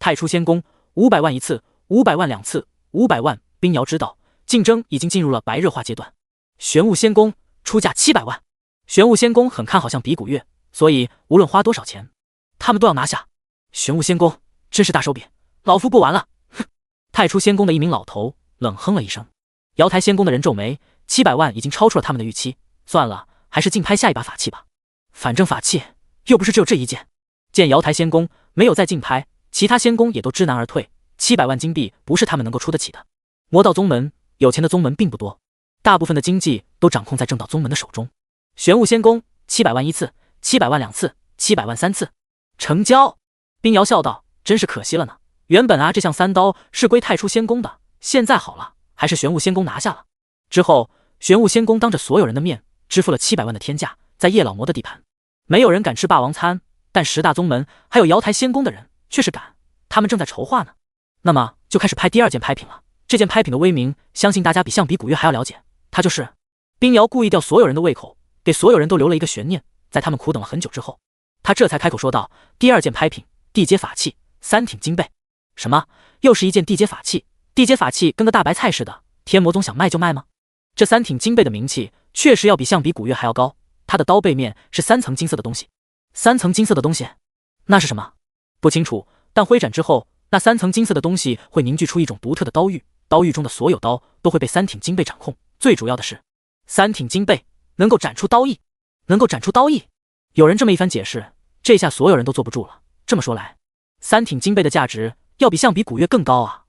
太初仙宫500万一次，500万2次，500万。冰瑶知道竞争已经进入了白热化阶段。玄武仙宫出价700万。玄武仙宫很看好象鼻古月，所以无论花多少钱，他们都要拿下。玄武仙宫真是大手笔，老夫不玩了。哼！太初仙宫的一名老头冷哼了一声。瑶台仙宫的人皱眉，700万已经超出了他们的预期，算了，还是竞拍下一把法器吧，反正法器又不是只有这一件。见瑶台仙宫没有再竞拍，其他仙宫也都知难而退。700万金币不是他们能够出得起的。魔道宗门有钱的宗门并不多，大部分的经济都掌控在正道宗门的手中。玄武仙宫700万一次，700万2次，700万3次，成交。冰瑶笑道：真是可惜了呢，原本啊这项3刀是归太初仙宫的，现在好了，还是玄武仙宫拿下了。之后玄武仙宫当着所有人的面支付了700万的天价，在叶老魔的地盘，没有人敢吃霸王餐，但10大宗门还有瑶台仙宫的人却是敢，他们正在筹划呢。那么就开始拍第2件拍品了。这件拍品的威名，相信大家比象鼻古月还要了解，它就是冰瑶故意吊所有人的胃口，给所有人都留了一个悬念。在他们苦等了很久之后，他这才开口说道：第2件拍品，地阶法器3挺金贝。什么？又是一件地阶法器？地阶法器跟个大白菜似的，天魔宗想卖就卖吗？这3挺金贝的名气确实要比象鼻古月还要高，它的刀背面是3层金色的东西。3层金色的东西，那是什么？不清楚，但挥斩之后，那3层金色的东西会凝聚出一种独特的刀域，刀域中的所有刀都会被3挺金贝掌控。最主要的是，3挺金贝能够斩出刀意，能够斩出刀意。有人这么一番解释，这下所有人都坐不住了。这么说来，3挺金贝的价值要比象鼻古月更高啊！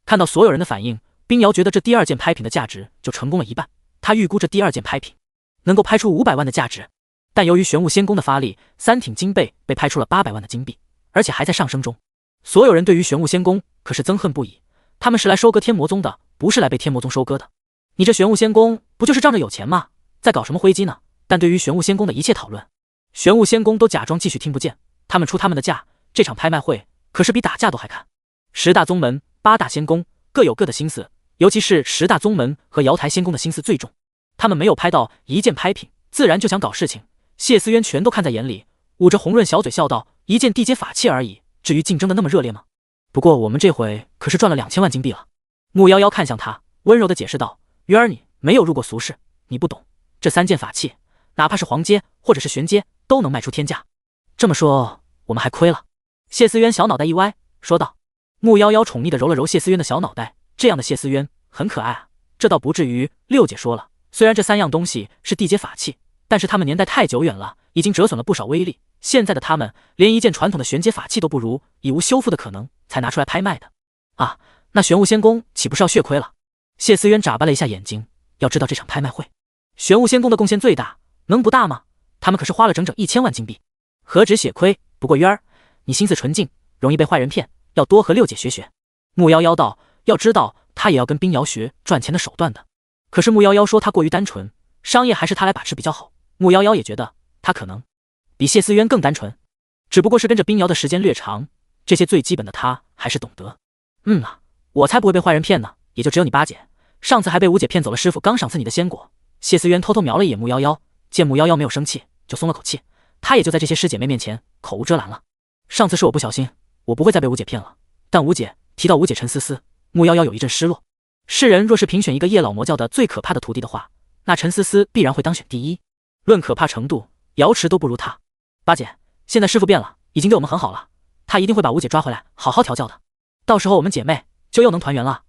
看到所有人的反应，冰瑶觉得这第2件拍品的价值就成功了一半。他预估这第2件拍品能够拍出500万的价值，但由于玄武仙宫的发力，3挺金贝被拍出了800万的金币，而且还在上升中。所有人对于玄武仙宫可是憎恨不已，他们是来收割天魔宗的，不是来被天魔宗收割的。你这玄武仙宫不就是仗着有钱吗？在搞什么灰机呢？但对于玄武仙宫的一切讨论，玄武仙宫都假装继续听不见。他们出他们的价，这场拍卖会可是比打架都还看。10大宗门、8大仙宫各有各的心思，尤其是10大宗门和瑶台仙宫的心思最重。他们没有拍到一件拍品，自然就想搞事情。谢思渊全都看在眼里，捂着红润小嘴笑道：一件地阶法器而已，至于竞争的那么热烈吗？不过我们这回可是赚了2000万金币了。穆瑶瑶看向他，温柔地解释道：鱼儿你没有入过俗世，你不懂，这3件法器哪怕是黄阶或者是玄阶都能卖出天价。这么说我们还亏了。谢思渊小脑袋一歪，说道。穆夭夭宠溺地揉了揉谢思渊的小脑袋，这样的谢思渊很可爱啊。这倒不至于，六姐说了，虽然这3样东西是地阶法器，但是他们年代太久远了，已经折损了不少威力。现在的他们连一件传统的玄阶法器都不如，已无修复的可能，才拿出来拍卖的。啊，那玄武仙宫岂不是要血亏了？谢思渊眨巴了一下眼睛，要知道这场拍卖会，玄武仙宫的贡献最大，能不大吗？他们可是花了整整1000万金币，何止血亏？不过渊儿，你心思纯净，容易被坏人骗，要多和六姐学学。穆夭夭道，要知道他也要跟冰瑶学赚钱的手段的。可是穆夭夭说他过于单纯，商业还是他来把持比较好。穆夭夭也觉得他可能比谢思渊更单纯，只不过是跟着冰瑶的时间略长，这些最基本的他还是懂得。我才不会被坏人骗呢，也就只有你八姐，上次还被吴姐骗走了师傅刚赏赐你的仙果。谢思渊偷偷瞄了一眼穆夭夭，见穆夭夭没有生气，就松了口气。他也就在这些师姐妹面前口无遮拦了。上次是我不小心，我不会再被吴姐骗了。但吴姐提到吴姐陈思思，穆夭夭有一阵失落。世人若是评选一个叶老魔教的最可怕的徒弟的话，那陈思思必然会当选第一。论可怕程度，瑶池都不如他。八姐，现在师傅变了，已经对我们很好了，他一定会把吴姐抓回来，好好调教的。到时候我们姐妹就又能团圆了。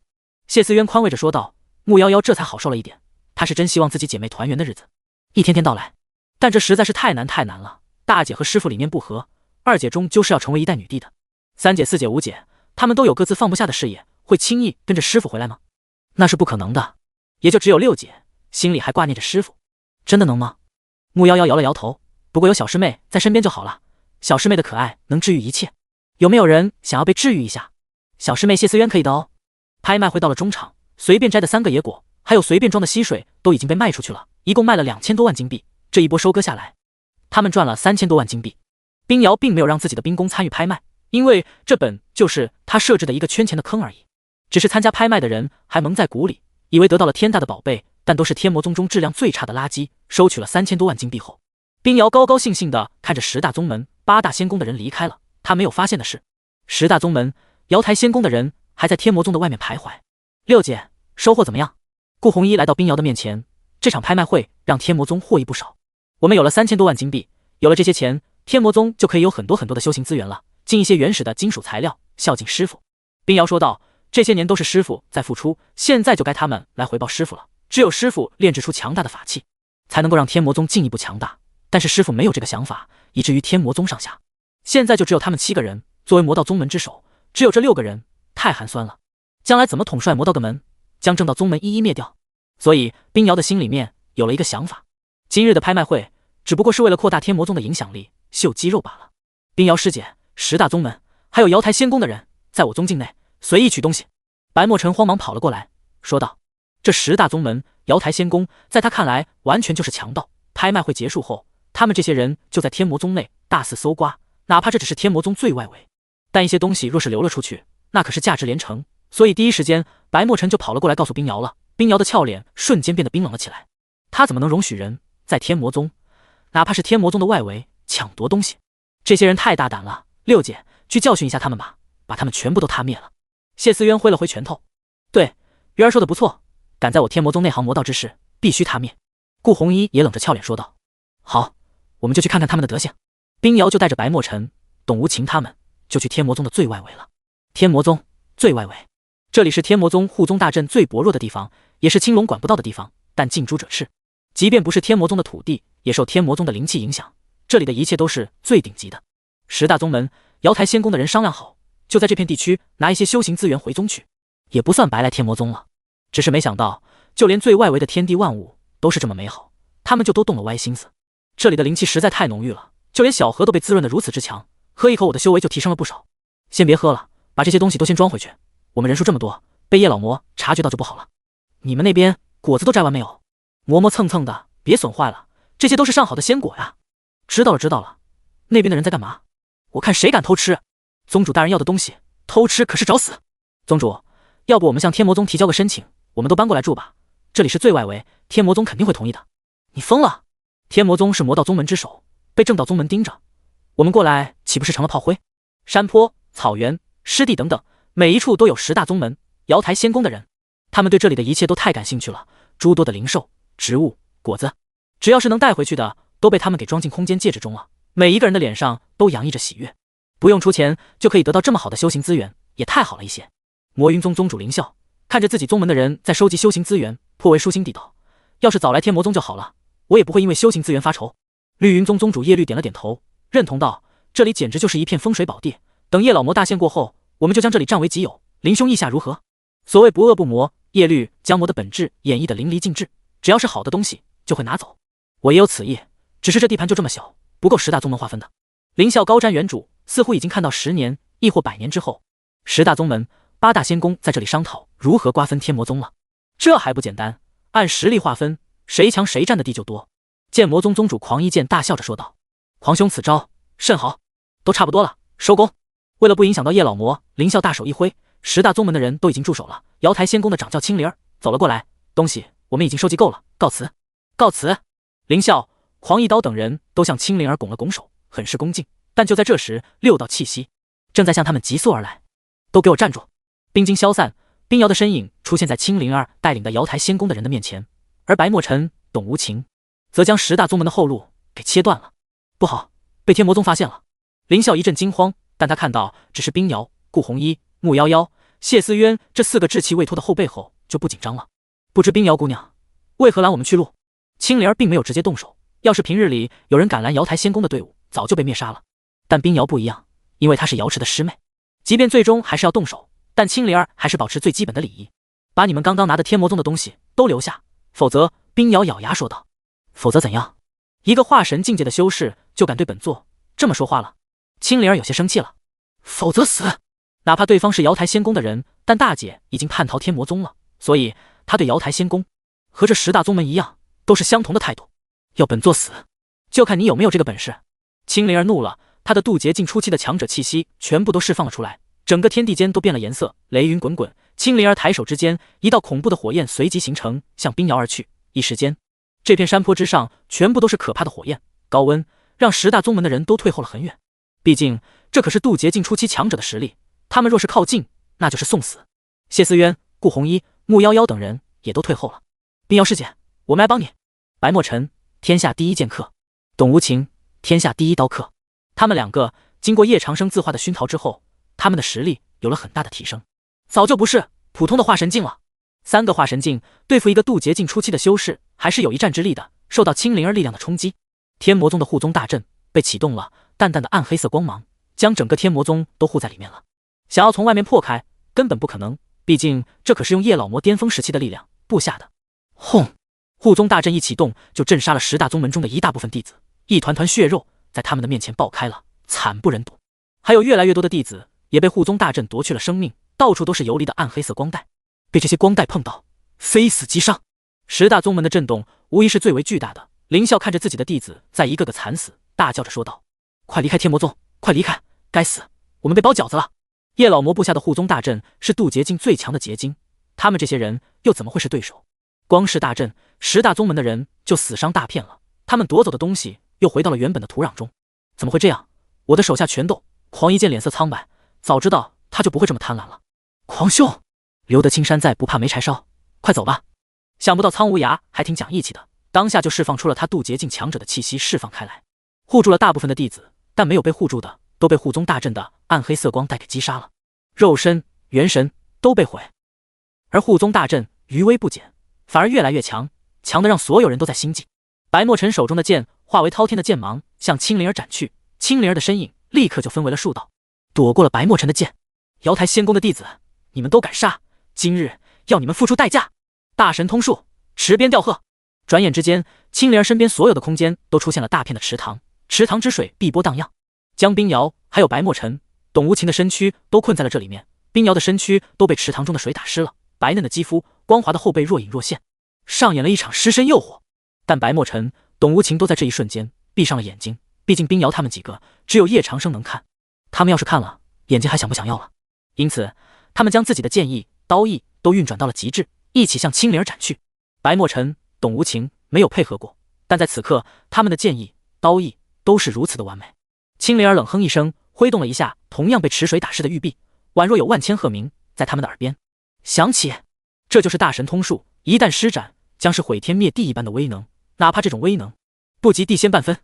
谢思渊宽慰着说道。穆夭夭这才好受了一点，她是真希望自己姐妹团圆的日子一天天到来，但这实在是太难了。大姐和师傅理念不合，二姐终究是要成为一代女帝的，三姐、四姐、五姐，她们都有各自放不下的事业，会轻易跟着师傅回来吗？那是不可能的。也就只有六姐心里还挂念着师傅，真的能吗？穆夭夭摇了摇头，不过有小师妹在身边就好了，小师妹的可爱能治愈一切。有没有人想要被治愈一下？小师妹谢思渊可以的哦。拍卖会到了中场，随便摘的3个野果，还有随便装的溪水都已经被卖出去了，一共卖了2000多万金币。这一波收割下来，他们赚了3000多万金币。冰瑶并没有让自己的冰宫参与拍卖，因为这本就是他设置的一个圈钱的坑而已。只是参加拍卖的人还蒙在鼓里，以为得到了天大的宝贝，但都是天魔宗中质量最差的垃圾。收取了3000多万金币后，冰瑶高高兴兴地看着10大宗门、8大仙宫的人离开了。他没有发现的是，10大宗门、瑶台仙宫的人还在天魔宗的外面徘徊。六姐，收获怎么样？顾红衣来到冰瑶的面前，这场拍卖会让天魔宗获益不少。我们有了3000多万金币，有了这些钱，天魔宗就可以有很多的修行资源了，进一些原始的金属材料，孝敬师傅。冰瑶说道，这些年都是师傅在付出，现在就该他们来回报师傅了。只有师傅炼制出强大的法器，才能够让天魔宗进一步强大。但是师傅没有这个想法，以至于天魔宗上下现在就只有他们7个人作为魔道宗门之首，只有这6个人，太寒酸了。将来怎么统帅魔道个门，将正道宗门一一灭掉？所以冰瑶的心里面有了一个想法，今日的拍卖会只不过是为了扩大天魔宗的影响力，秀肌肉罢了。冰瑶师姐，10大宗门还有瑶台仙宫的人，在我宗境内随意取东西。白墨尘慌忙跑了过来，说道。这10大宗门、瑶台仙宫，在他看来完全就是强盗。拍卖会结束后，他们这些人就在天魔宗内大肆搜刮，哪怕这只是天魔宗最外围，但一些东西若是流了出去，那可是价值连城。所以第一时间，白墨尘就跑了过来告诉冰瑶了。冰瑶的俏脸瞬间变得冰冷了起来。他怎么能容许人在天魔宗，哪怕是天魔宗的外围抢夺东西？这些人太大胆了，六姐去教训一下他们吧，把他们全部都踏灭了。谢思渊挥了挥拳头，对，鱼儿说的不错，敢在我天魔宗内行魔道之事，必须踏灭。顾红衣也冷着俏脸说道。好，我们就去看看他们的德行。冰瑶就带着白墨尘、董无情他们就去天魔宗的最外围了。天魔宗最外围，这里是天魔宗护宗大阵最薄弱的地方，也是青龙管不到的地方，但近朱者赤，即便不是天魔宗的土地，也受天魔宗的灵气影响，这里的一切都是最顶级的。10大宗门、瑶台仙宫的人商量好，就在这片地区拿一些修行资源回宗去，也不算白来天魔宗了。只是没想到，就连最外围的天地万物都是这么美好，他们就都动了歪心思。这里的灵气实在太浓郁了，就连小河都被滋润得如此之强，喝一口我的修为就提升了不少。先别喝了，把这些东西都先装回去，我们人数这么多，被叶老魔察觉到就不好了。你们那边果子都摘完没有？磨磨蹭蹭的，别损坏了，这些都是上好的仙果呀。知道了知道了，那边的人在干嘛？我看谁敢偷吃。宗主大人要的东西，偷吃可是找死。宗主，要不我们向天魔宗提交个申请，我们都搬过来住吧，这里是最外围，天魔宗肯定会同意的。你疯了？天魔宗是魔道宗门之首，被正道宗门盯着，我们过来岂不是成了炮灰？山坡、草原、湿地等等，每一处都有10大宗门、瑶台仙宫的人，他们对这里的一切都太感兴趣了。诸多的灵兽、植物、果子，只要是能带回去的，都被他们给装进空间戒指中了。每一个人的脸上都洋溢着喜悦。不用出钱就可以得到这么好的修行资源，也太好了一些。魔云宗宗主凌啸看着自己宗门的人在收集修行资源，颇为舒心地道：“要是早来天魔宗就好了，我也不会因为修行资源发愁。”绿云宗宗主叶绿点了点头，认同道：“这里简直就是一片风水宝地，等叶老魔大限过后，我们就将这里占为己有。林兄意下如何？”所谓不恶不魔，叶绿将魔的本质演绎得淋漓尽致，只要是好的东西就会拿走。我也有此意，只是这地盘就这么小，不够10大宗门划分的。凌啸高瞻远瞩，似乎已经看到10年亦或100年之后，10大宗门、8大仙宫在这里商讨如何瓜分天魔宗了。这还不简单，按实力划分，谁强谁占的地就多。剑魔宗宗主狂一剑大笑着说道：“狂兄此招甚好，都差不多了，收工。”为了不影响到叶老魔，凌啸大手一挥，10大宗门的人都已经住手了。瑶台仙宫的掌教青灵儿走了过来：“东西我们已经收集够了，告辞。”告辞。凌啸、狂一刀等人都向青灵儿拱了拱手，很是恭敬。但就在这时，6道气息正在向他们急速而来。都给我站住！冰晶消散，冰瑶的身影出现在青灵儿带领的瑶台仙宫的人的面前，而白墨尘、董无情则将10大宗门的后路给切断了。不好，被天魔宗发现了！凌啸一阵惊慌，但他看到只是冰瑶、顾红衣、穆夭夭、谢思渊这4个稚气未脱的后辈后，就不紧张了。不知冰瑶姑娘为何拦我们去路？青灵儿并没有直接动手，要是平日里有人敢拦瑶台仙宫的队伍，早就被灭杀了。但冰瑶不一样，因为她是瑶池的师妹，即便最终还是要动手，但青灵儿还是保持最基本的礼仪，把你们刚刚拿的天魔宗的东西都留下，否则，冰瑶咬牙说道：“否则怎样？一个化神境界的修士就敢对本座这么说话了？”青灵儿有些生气了：“否则死！”哪怕对方是瑶台仙宫的人，但大姐已经叛逃天魔宗了，所以她对瑶台仙宫和这10大宗门一样，都是相同的态度。要本座死，就看你有没有这个本事。青灵儿怒了，她的渡劫境初期的强者气息全部都释放了出来，整个天地间都变了颜色，雷云滚滚。青灵儿抬手之间，一道恐怖的火焰随即形成，向冰瑶而去。一时间，这片山坡之上全部都是可怕的火焰，高温让10大宗门的人都退后了很远。毕竟这可是渡劫境初期强者的实力，他们若是靠近，那就是送死。谢思渊、顾红衣、穆夭夭等人也都退后了。冰瑶师姐，我们来帮你。白墨尘，天下第一剑客；董无情，天下第一刀客。他们2个经过叶长生自化的熏陶之后，他们的实力有了很大的提升，早就不是普通的化神境了。3个化神境对付一个渡劫境初期的修士，还是有一战之力的。受到青灵儿力量的冲击，天魔宗的护宗大阵被启动了，淡淡的暗黑色光芒将整个天魔宗都护在里面了。想要从外面破开，根本不可能，毕竟这可是用叶老魔巅峰时期的力量布下的。轰！护宗大阵一启动，就震杀了10大宗门中的一大部分弟子，一团团血肉在他们的面前爆开了，惨不忍睹。还有越来越多的弟子也被护宗大阵夺去了生命，到处都是游离的暗黑色光带，被这些光带碰到，非死即伤。10大宗门的震动无疑是最为巨大的。凌啸看着自己的弟子在一个个惨死，大叫着说道：“快离开天魔宗，快离开！该死，我们被包饺子了！”叶老魔布下的护宗大阵是渡劫境最强的结晶，他们这些人又怎么会是对手？光是大阵，10大宗门的人就死伤大片了，他们夺走的东西又回到了原本的土壤中。怎么会这样？我的手下全斗！狂一剑脸色苍白，早知道他就不会这么贪婪了。狂兄，留得青山在，不怕没柴烧，快走吧！想不到苍无涯还挺讲义气的，当下就释放出了他渡劫境强者的气息释放开来，护住了大部分的弟子，但没有被护住的都被护宗大阵的暗黑色光带给击杀了，肉身、元神都被毁。而护宗大阵余威不减，反而越来越强，强的让所有人都在心悸。白墨尘手中的剑化为滔天的剑芒，向青灵儿斩去。青灵儿的身影立刻就分为了数道，躲过了白墨尘的剑。瑶台仙宫的弟子，你们都敢杀，今日要你们付出代价！大神通术，池边吊鹤。转眼之间，青灵儿身边所有的空间都出现了大片的池塘，池塘之水碧波荡漾，将冰瑶还有白墨尘、董无情的身躯都困在了这里面。冰瑶的身躯都被池塘中的水打湿了，白嫩的肌肤，光滑的后背若隐若现，上演了一场尸身诱惑。但白墨尘、董无情都在这一瞬间闭上了眼睛，毕竟冰瑶他们几个只有叶长生能看，他们要是看了，眼睛还想不想要了？因此，他们将自己的剑意、刀意都运转到了极致，一起向青灵儿斩去。白墨尘、董无情没有配合过，但在此刻，他们的剑意、刀意都是如此的完美。青灵儿冷哼一声，挥动了一下同样被池水打湿的玉璧，宛若有万千鹤鸣在他们的耳边响起。这就是大神通术，一旦施展，将是毁天灭地一般的威能，哪怕这种威能不及地仙半分，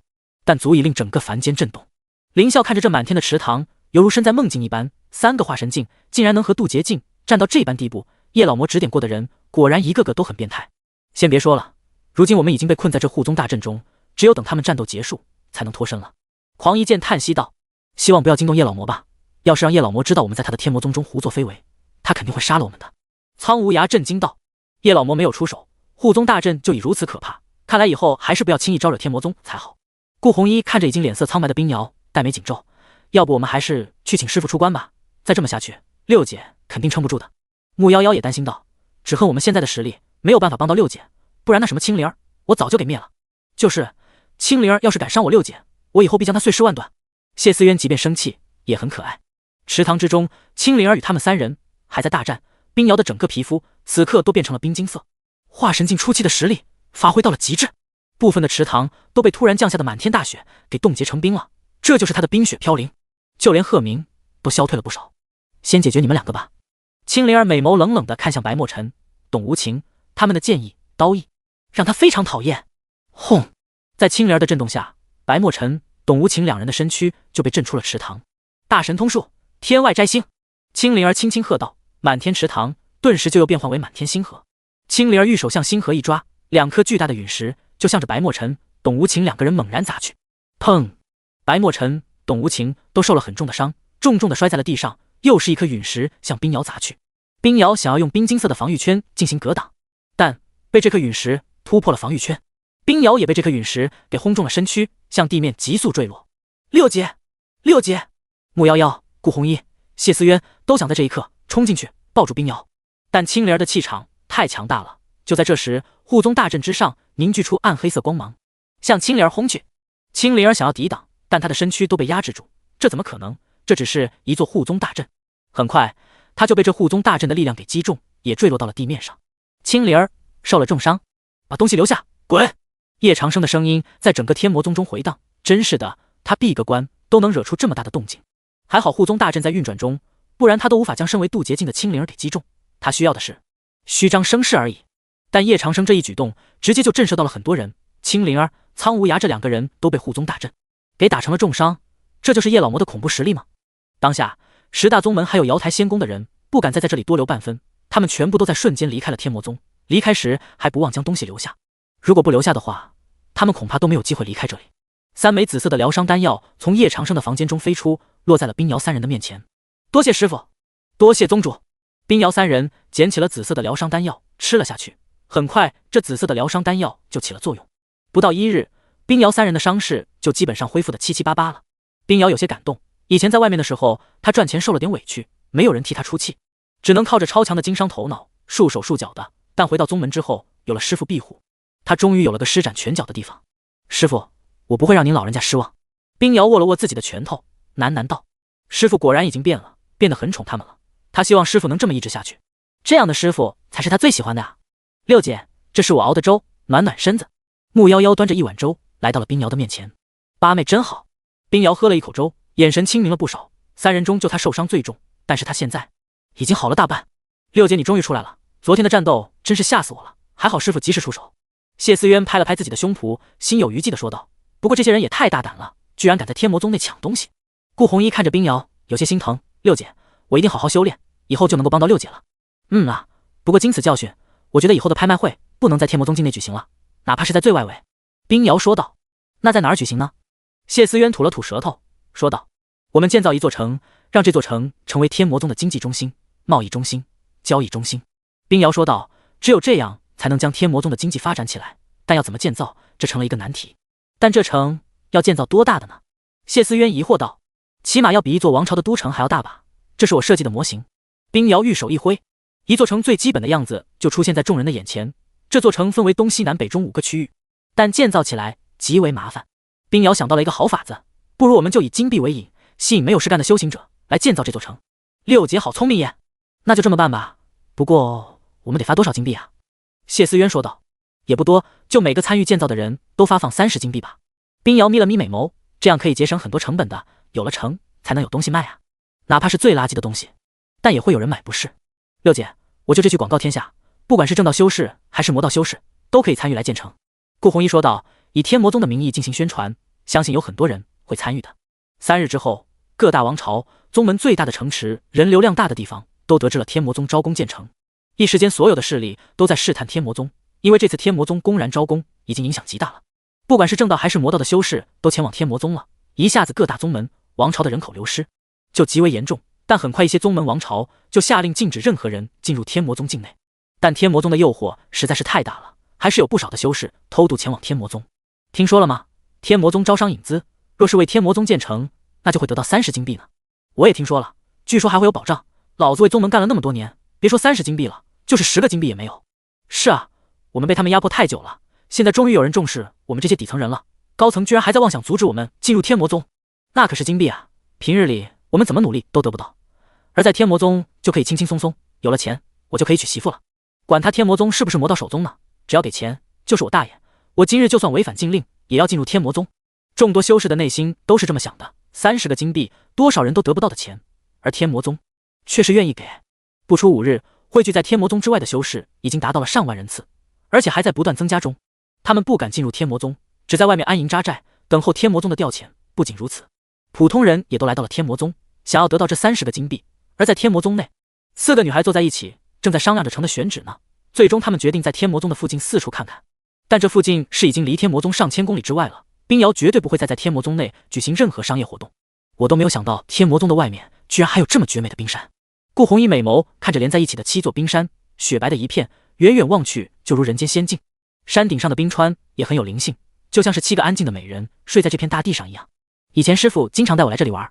但足以令整个凡间震动。凌啸看着这满天的池塘，犹如身在梦境一般。3个化神境竟然能和渡劫境战到这般地步，叶老魔指点过的人果然一个个都很变态。先别说了，如今我们已经被困在这护宗大阵中，只有等他们战斗结束才能脱身了。狂一剑叹息道：希望不要惊动叶老魔吧，要是让叶老魔知道我们在他的天魔宗中胡作非为，他肯定会杀了我们的。苍无涯震惊道：叶老魔没有出手，护宗大阵就已如此可怕，看来以后还是不要轻易招惹天魔宗才好。顾红衣看着已经脸色苍白的冰瑶，黛眉紧皱，要不我们还是去请师傅出关吧，再这么下去六姐肯定撑不住的。穆瑶瑶也担心道：只恨我们现在的实力没有办法帮到六姐，不然那什么青灵儿我早就给灭了。就是青灵儿要是敢伤我六姐，我以后必将她碎尸万段。谢思渊即便生气也很可爱。池塘之中，青灵儿与他们3人还在大战，冰瑶的整个皮肤此刻都变成了冰晶色，化神境初期的实力发挥到了极致，部分的池塘都被突然降下的满天大雪给冻结成冰了，这就是他的冰雪飘零，就连鹤鸣都消退了不少。先解决你们2个吧。青灵儿美眸冷冷地看向白墨尘、董无情，他们的剑意、刀意让他非常讨厌。轰！在青灵儿的震动下，白墨尘、董无情2人的身躯就被震出了池塘。大神通术，天外摘星！青灵儿轻轻喝道，满天池塘顿时就又变换为满天星河。青灵儿玉手向星河一抓，2颗巨大的陨石就向着白墨尘、董无情2个人猛然砸去。砰！白墨尘、董无情都受了很重的伤，重重地摔在了地上。又是一颗陨石向冰瑶砸去，冰瑶想要用冰金色的防御圈进行格挡，但被这颗陨石突破了防御圈，冰瑶也被这颗陨石给轰中了身躯，向地面急速坠落。六姐，六姐！穆瑶瑶、顾红衣、谢思渊都想在这一刻冲进去抱住冰瑶，但青灵儿的气场太强大了。就在这时，护宗大阵之上凝聚出暗黑色光芒，向青灵儿轰去。青灵儿想要抵挡，但她的身躯都被压制住，这怎么可能？这只是一座护宗大阵，很快他就被这护宗大阵的力量给击中，也坠落到了地面上。青灵儿受了重伤，把东西留下，滚！叶长生的声音在整个天魔宗中回荡，真是的，他闭个关都能惹出这么大的动静。还好护宗大阵在运转中，不然他都无法将身为渡劫境的青灵儿给击中。他需要的是虚张声势而已。但叶长生这一举动直接就震慑到了很多人，青灵儿、苍无涯这2个人都被护宗大阵给打成了重伤，这就是叶老魔的恐怖实力吗？当下10大宗门还有瑶台仙宫的人不敢再在这里多留半分，他们全部都在瞬间离开了天魔宗，离开时还不忘将东西留下，如果不留下的话，他们恐怕都没有机会离开这里。3枚紫色的疗伤丹药从叶长生的房间中飞出，落在了冰瑶3人的面前。多谢师傅，多谢宗主。冰瑶3人捡起了紫色的疗伤丹药吃了下去，很快这紫色的疗伤丹药就起了作用，不到1日，冰瑶3人的伤势就基本上恢复的七七八八了。冰瑶有些感动，以前在外面的时候，他赚钱受了点委屈，没有人替他出气，只能靠着超强的经商头脑，束手束脚的。但回到宗门之后，有了师傅庇护，他终于有了个施展拳脚的地方。师傅，我不会让您老人家失望。冰瑶握了握自己的拳头，喃喃道：师傅果然已经变了，变得很宠他们了。他希望师傅能这么一直下去，这样的师傅才是他最喜欢的啊。六姐，这是我熬的粥，暖暖身子。穆夭夭端着一碗粥来到了冰瑶的面前。八妹真好。冰瑶喝了一口粥，眼神清明了不少。3人中就他受伤最重，但是他现在已经好了大半。六姐，你终于出来了，昨天的战斗真是吓死我了，还好师傅及时出手。谢思渊拍了拍自己的胸脯，心有余悸地说道：不过这些人也太大胆了，居然敢在天魔宗内抢东西。顾红衣看着冰瑶有些心疼，六姐，我一定好好修炼，以后就能够帮到六姐了。不过经此教训，我觉得以后的拍卖会不能在天魔宗境内举行了，哪怕是在最外围。冰瑶说道。那在哪儿举行呢？谢思渊吐了吐舌头说道：我们建造一座城，让这座城成为天魔宗的经济中心、贸易中心、交易中心。冰瑶说道：只有这样才能将天魔宗的经济发展起来，但要怎么建造，这成了一个难题。但这城要建造多大的呢？谢思渊疑惑道：起码要比一座王朝的都城还要大吧，这是我设计的模型。冰瑶玉手一挥，一座城最基本的样子就出现在众人的眼前。这座城分为东西南北中5个区域，但建造起来极为麻烦。冰瑶想到了一个好法子，不如我们就以金币为引，吸引没有事干的修行者来建造这座城。六姐好聪明耶，那就这么办吧。不过我们得发多少金币啊？谢思渊说道。也不多，就每个参与建造的人都发放30金币吧。冰瑶眯了眯美眸，这样可以节省很多成本的，有了城才能有东西卖啊，哪怕是最垃圾的东西，但也会有人买不是？六姐，我就这句广告天下，不管是正道修士还是魔道修士，都可以参与来建城。顾红衣说道，以天魔宗的名义进行宣传，相信有很多人会参与的。3日之后，各大王朝宗门最大的城池，人流量大的地方，都得知了天魔宗招工建成。一时间，所有的势力都在试探天魔宗，因为这次天魔宗公然招工，已经影响极大了。不管是正道还是魔道的修士，都前往天魔宗了。一下子各大宗门、王朝的人口流失就极为严重。但很快，一些宗门、王朝就下令禁止任何人进入天魔宗境内。但天魔宗的诱惑实在是太大了，还是有不少的修士偷渡前往天魔宗。听说了吗？天魔宗招商引资，若是为天魔宗建成，那就会得到30金币呢。我也听说了，据说还会有保障。老子为宗门干了那么多年，别说30金币了，就是10个金币也没有。是啊，我们被他们压迫太久了，现在终于有人重视我们这些底层人了。高层居然还在妄想阻止我们进入天魔宗，那可是金币啊！平日里我们怎么努力都得不到，而在天魔宗就可以轻轻松松，有了钱我就可以娶媳妇了。管他天魔宗是不是魔道首宗呢，只要给钱就是我大爷。我今日就算违反禁令，也要进入天魔宗。众多修士的内心都是这么想的，30个金币，多少人都得不到的钱，而天魔宗却是愿意给。不出5日，汇聚在天魔宗之外的修士已经达到了上万人次，而且还在不断增加中。他们不敢进入天魔宗，只在外面安营扎寨，等候天魔宗的调遣。不仅如此，普通人也都来到了天魔宗，想要得到这30个金币。而在天魔宗内，4个女孩坐在一起，正在商量着城的选址呢。最终他们决定在天魔宗的附近四处看看，但这附近是已经离天魔宗上千公里之外了，冰瑶绝对不会再在天魔宗内举行任何商业活动。我都没有想到天魔宗的外面居然还有这么绝美的冰山。顾红衣美眸看着连在一起的7座冰山，雪白的一片，远远望去就如人间仙境。山顶上的冰川也很有灵性，就像是7个安静的美人睡在这片大地上一样。以前师父经常带我来这里玩，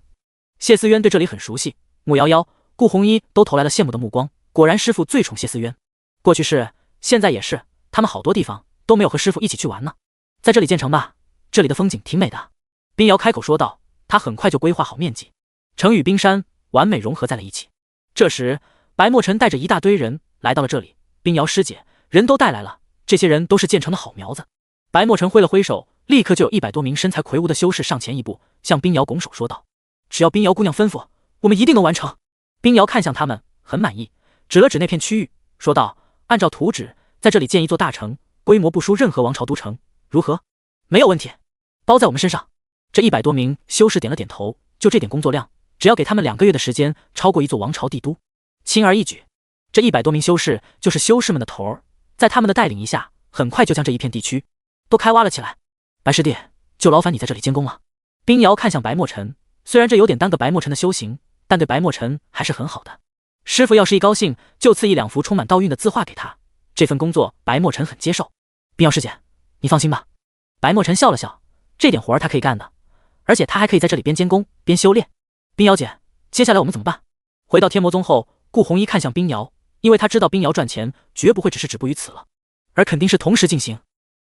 谢思渊对这里很熟悉。穆瑶瑶、顾红衣都投来了羡慕的目光。果然师父最宠谢思渊，过去是，现在也是，他们好多地方都没有和师父一起去玩呢。在这里建成吧，这里的风景挺美的。冰瑶开口说道，他很快就规划好面积，城与冰山完美融合在了一起。这时白墨尘带着一大堆人来到了这里。冰瑶师姐，人都带来了，这些人都是建成的好苗子。白墨尘挥了挥手，立刻就有100多名身材魁梧的修士上前一步，向冰瑶拱手说道，只要冰瑶姑娘吩咐，我们一定能完成。冰瑶看向他们，很满意，指了指那片区域，说道，按照图纸，在这里建一座大城，规模不输任何王朝都城，如何？没有问题，包在我们身上。这100多名修士点了点头，就这点工作量，只要给他们2个月的时间，超过一座王朝帝都，轻而易举。这100多名修士就是修士们的头儿，在他们的带领一下，很快就将这一片地区都开挖了起来。白师弟，就劳烦你在这里监工了。冰瑶看向白墨尘，虽然这有点耽搁白墨尘的修行，但对白墨尘还是很好的。师傅要是一高兴，就赐1、2幅充满道韵的字画给他。这份工作白墨尘很接受。冰瑶师姐，你放心吧。白墨尘笑了笑，这点活儿他可以干的，而且他还可以在这里边监工边修炼。冰瑶姐，接下来我们怎么办？回到天魔宗后，顾红衣看向冰瑶，因为他知道冰瑶赚钱绝不会只是止步于此了，而肯定是同时进行。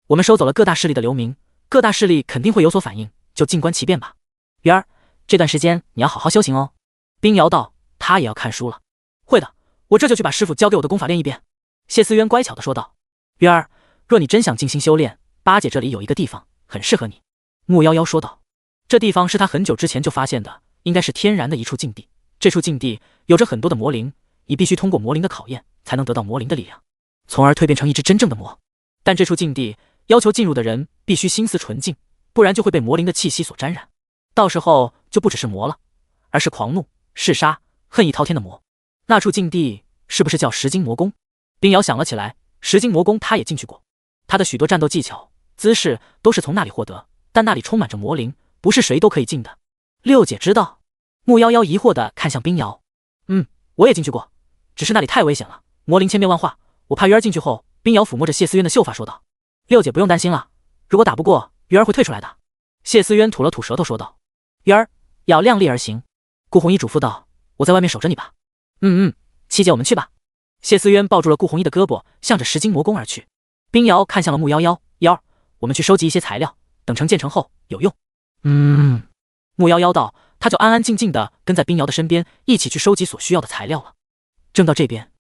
我们收走了各大势力的流民，各大势力肯定会有所反应，就静观其变吧。鱼儿，这段时间你要好好修行哦。冰瑶道，他也要看书了。会的，我这就去把师傅教给我的功法练一遍。谢思渊乖巧地说道。鱼儿，若你真想静心修炼，八姐这里有一个地方很适合你。穆夭夭说道。这地方是他很久之前就发现的，应该是天然的一处禁地。这处禁地有着很多的魔灵，你必须通过魔灵的考验，才能得到魔灵的力量，从而蜕变成一只真正的魔。但这处禁地要求进入的人必须心思纯净，不然就会被魔灵的气息所沾染，到时候就不只是魔了，而是狂怒、嗜杀、恨意滔天的魔。那处禁地是不是叫石金魔宫？冰瑶想了起来，石金魔宫他也进去过，他的许多战斗技巧、姿势都是从那里获得，但那里充满着魔灵，不是谁都可以进的。六姐知道。穆夭夭疑惑地看向冰瑶。我也进去过，只是那里太危险了，魔灵千变万化，我怕鱼儿进去后。冰瑶抚摸着谢思渊的秀发说道。六姐不用担心了，如果打不过，鱼儿会退出来的。谢思渊吐了吐舌头说道。鱼儿要量力而行。顾红衣嘱咐道，我在外面守着你吧。七姐我们去吧。谢思渊抱住了顾红衣的胳膊，向着石金魔宫而去。冰瑶看向了穆夭夭，瑶，我们去收集一些材料，等成建成后有用。穆夭夭道，他就安安静静的跟在冰瑶的身边，一起去收集所需要的材料了。正到这边，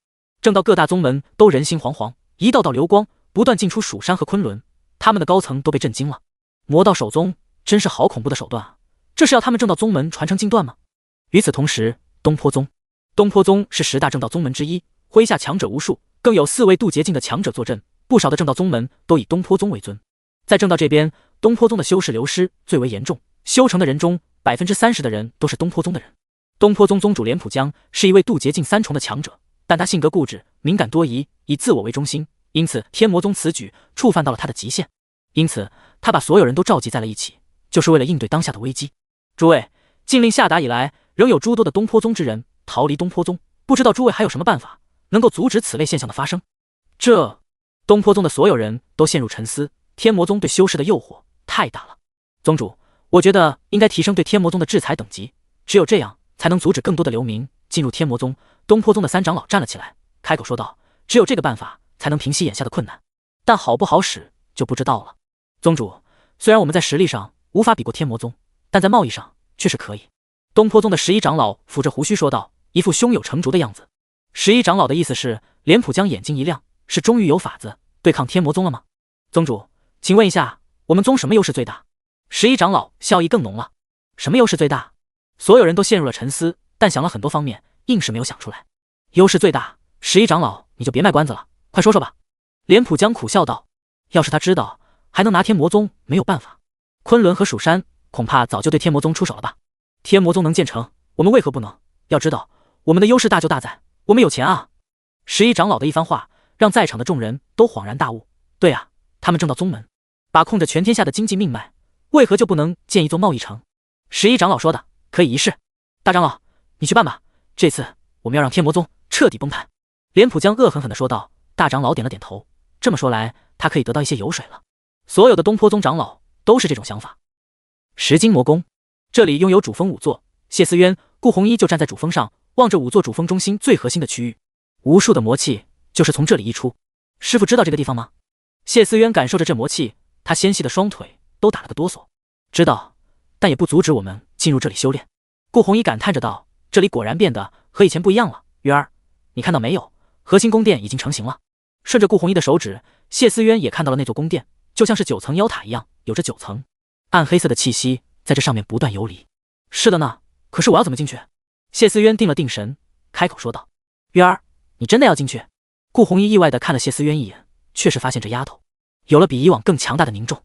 正到各大宗门都人心惶惶，一道道流光不断进出蜀山和昆仑，他们的高层都被震惊了。魔道首宗真是好恐怖的手段啊！这是要他们正道宗门传承禁断吗？与此同时，东坡宗是10大正道宗门之一，麾下强者无数，更有4位渡劫境的强者坐镇，不少的正道宗门都以东坡宗为尊。在正道这边，东坡宗的修士流失最为严重，修成的人中30%的人都是东坡宗的人。东坡宗宗主莲浦江是一位渡劫境3重的强者，但他性格固执、敏感多疑，以自我为中心，因此天魔宗此举触犯到了他的极限。因此，他把所有人都召集在了一起，就是为了应对当下的危机。诸位，禁令下达以来，仍有诸多的东坡宗之人逃离东坡宗，不知道诸位还有什么办法能够阻止此类现象的发生？东坡宗的所有人都陷入沉思，天魔宗对修士的诱惑太大了。宗主，我觉得应该提升对天魔宗的制裁等级，只有这样才能阻止更多的流民进入天魔宗。东坡宗的3长老站了起来，开口说道：“只有这个办法才能平息眼下的困难，但好不好使就不知道了。”宗主，虽然我们在实力上无法比过天魔宗，但在贸易上却是可以。东坡宗的11长老抚着胡须说道，一副胸有成竹的样子。11长老的意思是，莲浦江眼睛一亮，是终于有法子对抗天魔宗了吗？宗主，请问一下，我们宗什么优势最大？11长老笑意更浓了。什么优势最大？所有人都陷入了沉思，但想了很多方面，硬是没有想出来。优势最大，11长老你就别卖关子了，快说说吧。莲浦江苦笑道，要是他知道还能拿天魔宗没有办法，昆仑和蜀山恐怕早就对天魔宗出手了吧。天魔宗能建成，我们为何不能？要知道我们的优势大就大在我们有钱啊。11长老的一番话让在场的众人都恍然大悟，对啊，他们正道宗门把控着全天下的经济命脉，为何就不能建一座贸易城？11长老说的可以一试。大长老你去办吧，这次我们要让天魔宗彻底崩盘。莲浦江恶狠狠地说道。大长老点了点头，这么说来他可以得到一些油水了。所有的东坡宗长老都是这种想法。石金魔宫，这里拥有主峰5座，谢思渊、顾红衣就站在主峰上，望着5座主峰中心最核心的区域，无数的魔气就是从这里溢出。师父知道这个地方吗？谢思渊感受着这魔气，他纤细的双腿都打了个哆嗦。知道，但也不阻止我们进入这里修炼。顾红衣感叹着道，这里果然变得和以前不一样了。月儿，你看到没有？核心宫殿已经成型了。顺着顾红衣的手指，谢思渊也看到了那座宫殿，就像是9层妖塔一样，有着9层，暗黑色的气息在这上面不断游离。是的呢，可是我要怎么进去？谢思渊定了定神，开口说道。月儿，你真的要进去？顾红衣意外地看了谢思渊一眼，确实发现这丫头有了比以往更强大的凝重。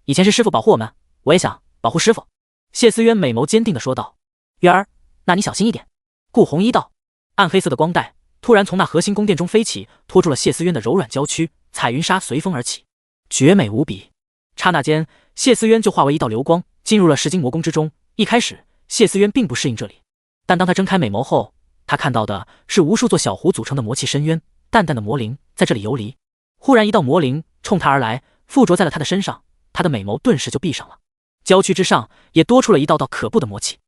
以前是师父保护我们，我也想保护师父。谢思渊美眸坚定地说道。月儿，那你小心一点。顾红衣道。暗黑色的光带突然从那核心宫殿中飞起，拖住了谢思渊的柔软娇躯，彩云纱随风而起，绝美无比。刹那间，谢思渊就化为一道流光，进入了石金魔宫之中。一开始，谢思渊并不适应这里，但当他睁开美眸后，他看到的是无数座小湖组成的魔气深渊，淡淡的魔灵在这里游离。忽然，一道魔灵冲他而来，附着在了他的身上，他的美眸顿时就闭上了。娇躯之上也多出了一道道可怖的魔气。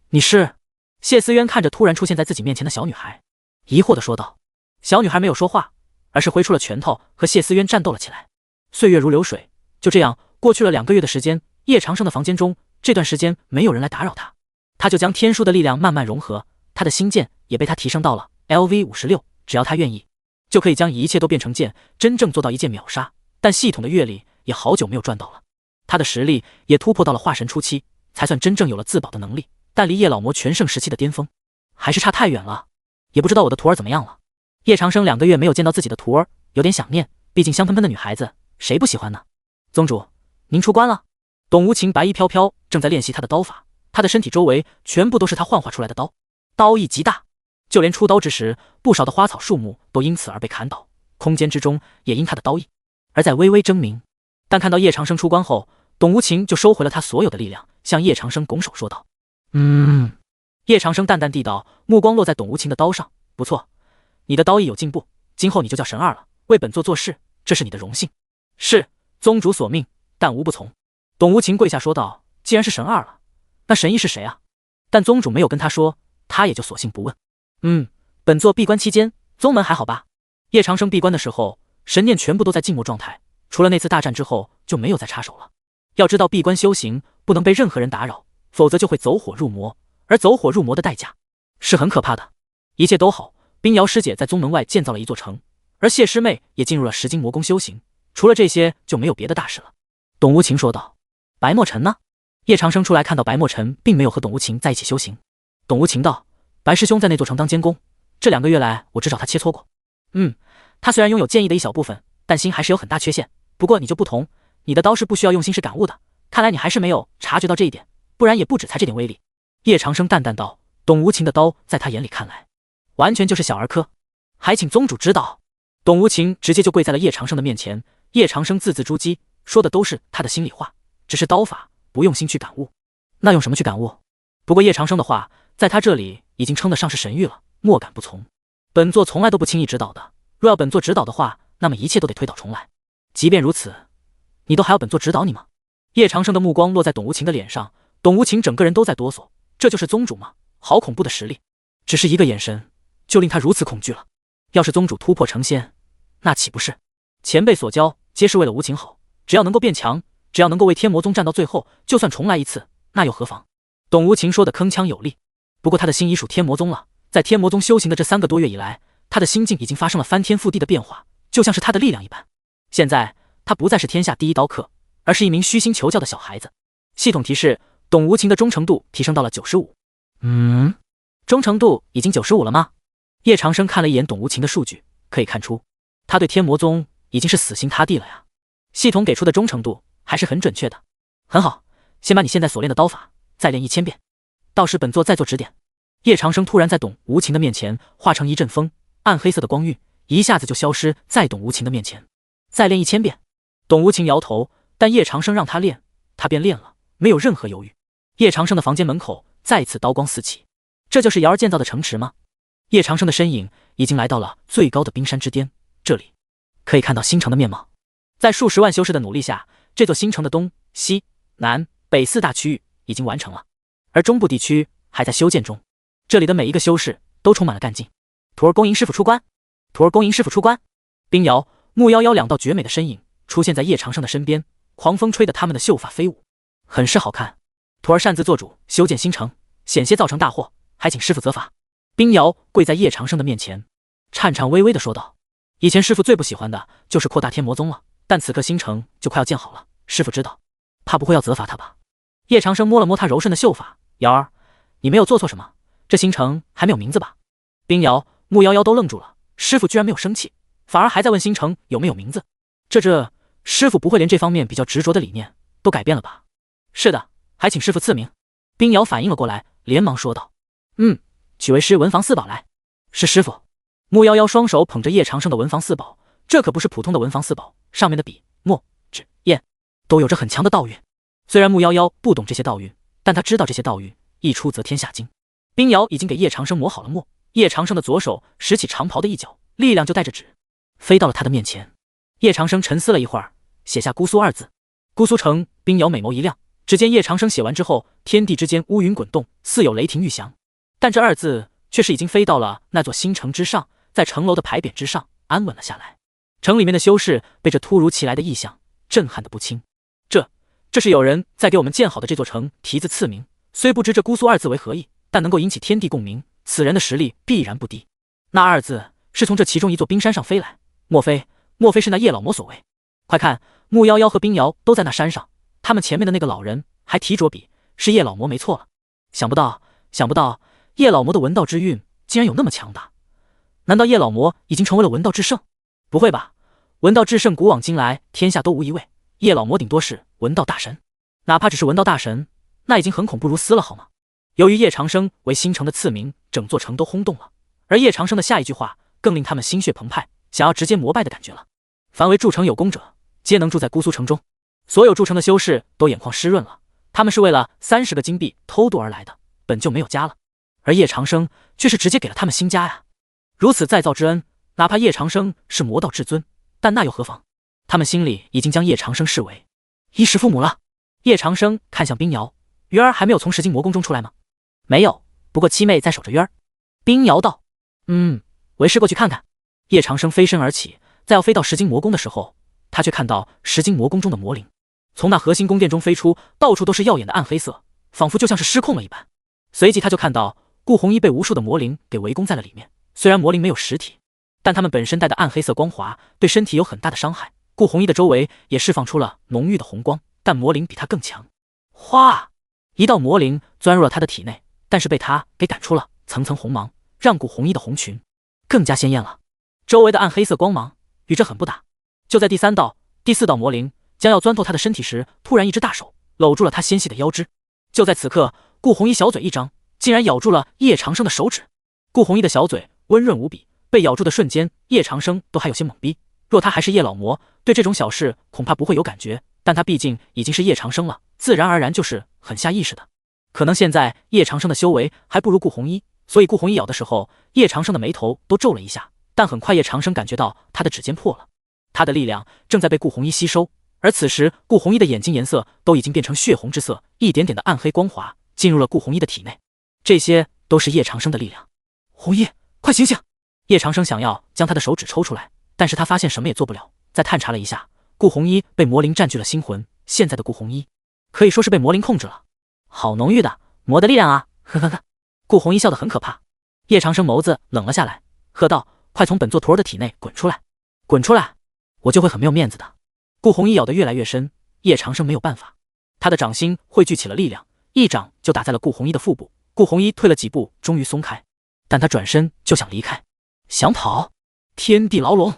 你是？谢思渊看着突然出现在自己面前的小女孩，疑惑地说道。小女孩没有说话，而是挥出了拳头和谢思渊战斗了起来。岁月如流水，就这样过去了2个月的时间。叶长生的房间中，这段时间没有人来打扰他，他就将天书的力量慢慢融合，他的星剑也被他提升到了 LV56， 只要他愿意，就可以将一切都变成剑，真正做到一剑秒杀。但系统的阅历也好久没有赚到了，他的实力也突破到了化神初期，才算真正有了自保的能力，但离叶老魔全盛时期的巅峰还是差太远了。也不知道我的徒儿怎么样了。叶长生2个月没有见到自己的徒儿，有点想念，毕竟香喷喷的女孩子谁不喜欢呢？宗主，您出关了。董无情白衣飘飘，正在练习他的刀法，他的身体周围全部都是他幻化出来的刀，刀意极大，就连出刀之时，不少的花草树木都因此而被砍倒，空间之中也因他的刀意而在微微争鸣。但看到叶长生出关后，董无情就收回了他所有的力量，向叶长生拱手说道。叶长生淡淡地道，目光落在董无情的刀上。不错，你的刀意有进步，今后你就叫神二了，为本座做事，这是你的荣幸。是，宗主所命，但无不从。董无情跪下说道。既然是神二了，那神医是谁啊？但宗主没有跟他说，他也就索性不问。本座闭关期间，宗门还好吧？叶长生闭关的时候，神念全部都在静默状态，除了那次大战之后就没有再插手了。要知道闭关修行不能被任何人打扰，否则就会走火入魔，而走火入魔的代价是很可怕的。一切都好，冰瑶师姐在宗门外建造了一座城，而谢师妹也进入了石金魔宫修行，除了这些就没有别的大事了。董无情说道。白墨尘呢？叶长生出来看到白墨尘并没有和董无情在一起修行。董无情道。白师兄在那座城当监工，这2个月来我只找他切磋过。他虽然拥有剑意的一小部分，但心还是有很大缺陷。不过你就不同，你的刀是不需要用心识感悟的，看来你还是没有察觉到这一点，不然也不止才这点威力。叶长生淡淡道。董无情的刀在他眼里看来，完全就是小儿科，还请宗主指导。董无情直接就跪在了叶长生的面前，叶长生字字珠玑，说的都是他的心里话，只是刀法不用心去感悟，那用什么去感悟？不过叶长生的话，在他这里已经称得上是神谕了，莫敢不从。本座从来都不轻易指导的，若要本座指导的话，那么一切都得推倒重来。即便如此，你都还要本座指导你吗？叶长生的目光落在董无情的脸上，董无情整个人都在哆嗦，这就是宗主吗？好恐怖的实力，只是一个眼神就令他如此恐惧了。要是宗主突破成仙，那岂不是前辈所教皆是为了无情好，只要能够变强，只要能够为天魔宗战到最后，就算重来一次，那又何妨？董无情说的铿锵有力，不过他的心已属天魔宗了，在天魔宗修行的这3个多月以来，他的心境已经发生了翻天覆地的变化，就像是他的力量一般。现在他不再是天下第一刀客，而是一名虚心求教的小孩子。系统提示，董无情的忠诚度提升到了95。忠诚度已经95了吗？叶长生看了一眼董无情的数据，可以看出他对天魔宗已经是死心塌地了呀。系统给出的忠诚度还是很准确的。很好，先把你现在所练的刀法再练1000遍，到时本座再做指点。叶长生突然在董无情的面前化成一阵风，暗黑色的光晕一下子就消失在董无情的面前。再练1000遍。董无情摇头，但叶长生让他练，他便练了，没有任何犹豫。叶长生的房间门口再次刀光四起，这就是瑶儿建造的城池吗？叶长生的身影已经来到了最高的冰山之巅，这里可以看到新城的面貌。在数十万修士的努力下，这座新城的东西南北4大区域已经完成了，而中部地区还在修建中。这里的每一个修士都充满了干劲。徒儿恭迎师傅出关，徒儿恭迎师傅出关。冰瑶、木夭夭2道绝美的身影出现在叶长生的身边，狂风吹得他们的秀发飞舞，很是好看。徒儿擅自做主修建新城，险些造成大祸，还请师傅责罚。冰瑶跪在叶长生的面前，颤颤巍巍地说道：以前师傅最不喜欢的就是扩大天魔宗了，但此刻新城就快要建好了，师傅知道，怕不会要责罚他吧？叶长生摸了摸他柔顺的秀发，瑶儿，你没有做错什么，这新城还没有名字吧？冰瑶、木夭夭都愣住了，师傅居然没有生气，反而还在问新城有没有名字。这师傅不会连这方面比较执着的理念都改变了吧？是的，还请师傅赐名。冰瑶反应了过来，连忙说道：取为师文房四宝来。是师傅。木夭夭双手捧着叶长生的文房四宝，这可不是普通的文房四宝，上面的笔、墨、纸、砚都有着很强的道韵。虽然木夭夭不懂这些道韵，但他知道这些道韵一出则天下惊。冰瑶已经给叶长生磨好了墨，叶长生的左手拾起长袍的一角，力量就带着纸飞到了他的面前。叶长生沉思了一会儿，写下姑苏2字。姑苏城。冰瑶美眸一亮，只见叶长生写完之后，天地之间乌云滚动，似有雷霆欲降，但这2字却是已经飞到了那座新城之上，在城楼的牌匾之上安稳了下来。城里面的修士被这突如其来的异象震撼得不轻。这是有人在给我们建好的这座城题字赐名，虽不知这姑苏2字为何意，但能够引起天地共鸣，此人的实力必然不低。那2字是从这其中一座冰山上飞来，莫非是那叶老魔所为？快看，木夭夭和冰瑶都在那山上，他们前面的那个老人还提着笔，是叶老魔没错了。想不到叶老魔的文道之韵竟然有那么强大，难道叶老魔已经成为了文道至圣？不会吧，文道至圣古往今来天下都无一位，叶老魔顶多是文道大神，哪怕只是文道大神，那已经很恐怖如斯了好吗？由于叶长生为新城的赐名，整座城都轰动了，而叶长生的下一句话更令他们心血澎湃，想要直接膜拜的感觉了。凡为筑城有功者，皆能住在姑苏城中。所有筑城的修士都眼眶湿润了，他们是为了30个金币偷渡而来的，本就没有家了，而叶长生却是直接给了他们新家呀。如此再造之恩，哪怕叶长生是魔道至尊，但那又何妨？他们心里已经将叶长生视为衣食父母了。叶长生看向冰瑶，鱼儿还没有从石金魔宫中出来吗？没有，不过七妹在守着鱼儿。冰瑶道：为师过去看看。叶长生飞身而起，在要飞到石金魔宫的时候，他却看到石金魔宫中的魔灵从那核心宫殿中飞出，到处都是耀眼的暗黑色，仿佛就像是失控了一般。随即他就看到顾红衣被无数的魔灵给围攻在了里面，虽然魔灵没有实体，但他们本身带的暗黑色光华对身体有很大的伤害。顾红衣的周围也释放出了浓郁的红光，但魔灵比他更强。哗！一道魔灵钻入了他的体内，但是被他给赶出了层层红芒，让顾红衣的红裙更加鲜艳了。周围的暗黑色光芒与这很不搭。就在第3道、第4道魔灵将要钻透他的身体时，突然一只大手搂住了他纤细的腰肢。就在此刻，顾红衣小嘴一张，竟然咬住了叶长生的手指。顾红衣的小嘴温润无比，被咬住的瞬间，叶长生都还有些懵逼。若他还是叶老魔，对这种小事恐怕不会有感觉，但他毕竟已经是叶长生了，自然而然就是很下意识的。可能现在叶长生的修为还不如顾红衣，所以顾红衣咬的时候，叶长生的眉头都皱了一下。但很快叶长生感觉到他的指尖破了，他的力量正在被顾红衣吸收。而此时顾红衣的眼睛颜色都已经变成血红之色，一点点的暗黑光华进入了顾红衣的体内，这些都是叶长生的力量。红衣，快醒醒！叶长生想要将他的手指抽出来，但是他发现什么也做不了。再探查了一下，顾红衣被魔灵占据了心魂，现在的顾红衣可以说是被魔灵控制了。好浓郁的魔的力量啊！呵呵呵，顾红衣笑得很可怕。叶长生眸子冷了下来，喝道：“快从本座徒儿的体内滚出来！滚出来！我就会很没有面子的。”顾红衣咬得越来越深，叶长生没有办法，他的掌心汇聚起了力量，一掌就打在了顾红衣的腹部。顾红衣退了几步，终于松开，但他转身就想离开，想跑。天地牢笼，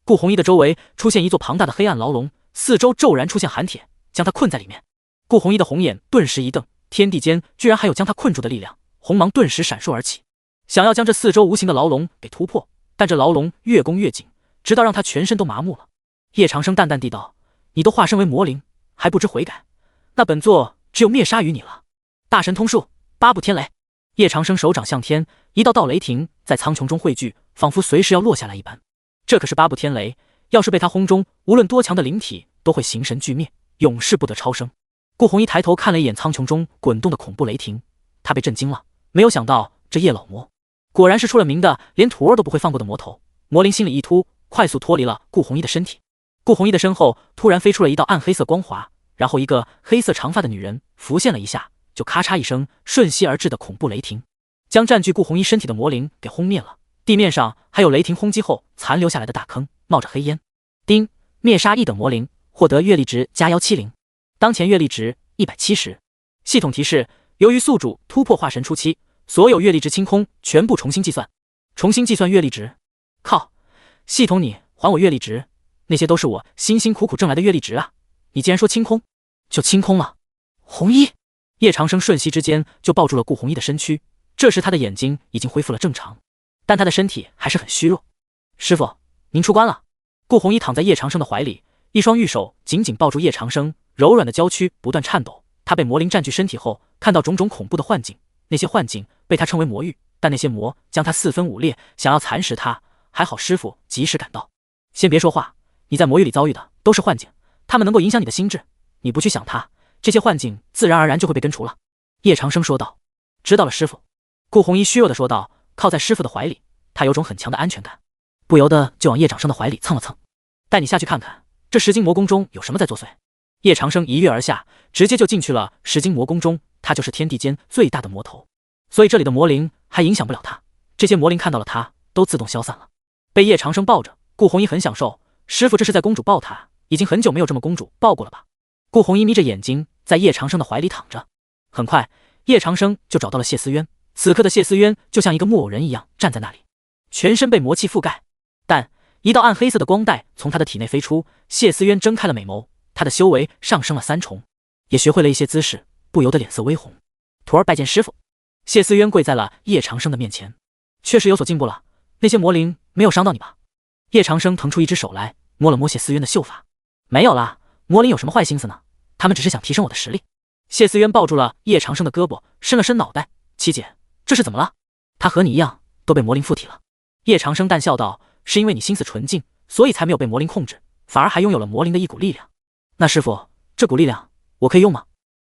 顾红衣的周围出现一座庞大的黑暗牢笼，四周骤然出现寒铁，将他困在里面。顾红衣的红眼顿时一瞪，天地间居然还有将他困住的力量，红芒顿时闪烁而起，想要将这四周无形的牢笼给突破。但这牢笼越攻越紧，直到让他全身都麻木了。叶长生淡淡地道：“你都化身为魔灵，还不知悔改，那本座只有灭杀于你了。”大神通术，八部天雷。叶长生手掌向天，一道道雷霆在苍穹中汇聚，仿佛随时要落下来一般。这可是八部天雷，要是被他轰中，无论多强的灵体都会形神俱灭，永世不得超生。顾红衣抬头看了一眼苍穹中滚动的恐怖雷霆，他被震惊了，没有想到这叶老魔果然是出了名的连徒儿都不会放过的魔头。魔灵心里一突，快速脱离了顾红衣的身体。顾红衣的身后突然飞出了一道暗黑色光华，然后一个黑色长发的女人浮现了一下，就咔嚓一声，瞬息而至的恐怖雷霆将占据顾红衣身体的魔灵给轰灭了。地面上还有雷霆轰击后残留下来的大坑，冒着黑烟。丁，灭杀一等魔灵，获得阅历值加170，当前阅历值170。系统提示：由于宿主突破化神初期，所有阅历值清空，全部重新计算。重新计算阅历值？靠！系统你还我阅历值？那些都是我辛辛苦苦挣来的阅历值啊！你既然说清空，就清空了。红衣，叶长生瞬息之间就抱住了顾红衣的身躯，这时他的眼睛已经恢复了正常，但他的身体还是很虚弱。师傅，您出关了。顾红衣躺在叶长生的怀里，一双玉手紧紧抱住叶长生，柔软的娇躯不断颤抖。他被魔灵占据身体后，看到种种恐怖的幻境，那些幻境被他称为魔域，但那些魔将他四分五裂，想要蚕食他。还好师傅及时赶到。先别说话，你在魔域里遭遇的都是幻境，他们能够影响你的心智，你不去想它，这些幻境自然而然就会被根除了。叶长生说道。知道了师傅。顾红衣虚弱的说道，靠在师傅的怀里，他有种很强的安全感，不由得就往叶长生的怀里蹭了蹭。带你下去看看，这石精魔宫中有什么在作祟。叶长生一跃而下，直接就进去了石精魔宫中。他就是天地间最大的魔头，所以这里的魔灵还影响不了他。这些魔灵看到了他，都自动消散了。被叶长生抱着，顾红衣很享受。师傅这是在公主抱他，已经很久没有这么公主抱过了吧。顾红衣眯着眼睛在叶长生的怀里躺着。很快叶长生就找到了谢思渊，此刻的谢思渊就像一个木偶人一样站在那里，全身被魔气覆盖，但一道暗黑色的光带从他的体内飞出。谢思渊睁开了美眸，他的修为上升了3重，也学会了一些姿势，不由得脸色微红。徒儿拜见师傅。谢思渊跪在了叶长生的面前，确实有所进步了，那些魔灵没有伤到你吧？叶长生腾出一只手来摸了摸谢思渊的秀发，没有啦，魔灵有什么坏心思呢？他们只是想提升我的实力。谢思渊抱住了叶长生的胳膊，伸了伸脑袋，七姐，这是怎么了？他和你一样都被魔灵附体了。叶长生淡笑道，是因为你心思纯净，所以才没有被魔灵控制，反而还拥有了魔灵的一股力量。那师傅，这股力量我可以用吗？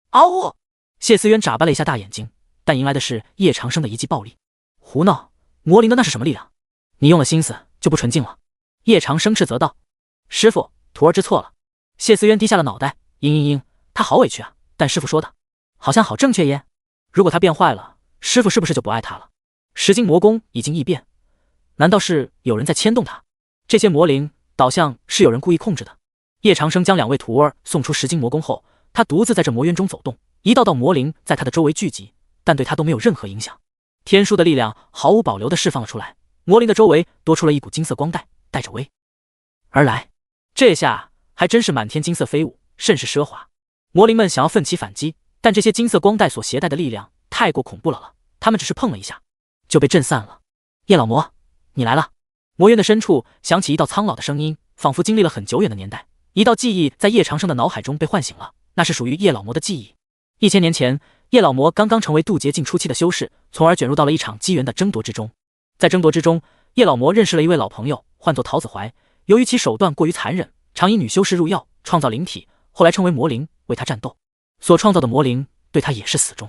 嗷呜！谢思渊眨巴了一下大眼睛，但迎来的是叶长生的一记暴力。胡闹，魔灵的那是什么力量？你用了心思就不纯净了。叶长生斥责道。师傅，徒儿知错了。谢思渊低下了脑袋，嘤，他好委屈啊，但师傅说的好像好正确耶。如果他变坏了，师傅是不是就不爱他了？石精魔宫已经异变，难道是有人在牵动他？这些魔灵倒像是有人故意控制的。叶长生将2位徒儿送出石精魔宫后，他独自在这魔渊中走动，一道道魔灵在他的周围聚集，但对他都没有任何影响。天书的力量毫无保留地释放了出来，魔灵的周围多出了一股金色光带，带着威而来。这下还真是满天金色飞舞，甚是奢华。魔灵们想要奋起反击，但这些金色光带所携带的力量太过恐怖了，他们只是碰了一下，就被震散了。叶老魔，你来了！魔渊的深处响起一道苍老的声音，仿佛经历了很久远的年代。一道记忆在叶长生的脑海中被唤醒了，那是属于叶老魔的记忆。1000年前，叶老魔刚刚成为渡劫境初期的修士，从而卷入到了一场机缘的争夺之中。在争夺之中，叶老魔认识了一位老朋友，唤作陶子怀。由于其手段过于残忍，常以女修士入药，创造灵体，后来称为魔灵，为他战斗。所创造的魔灵对他也是死忠。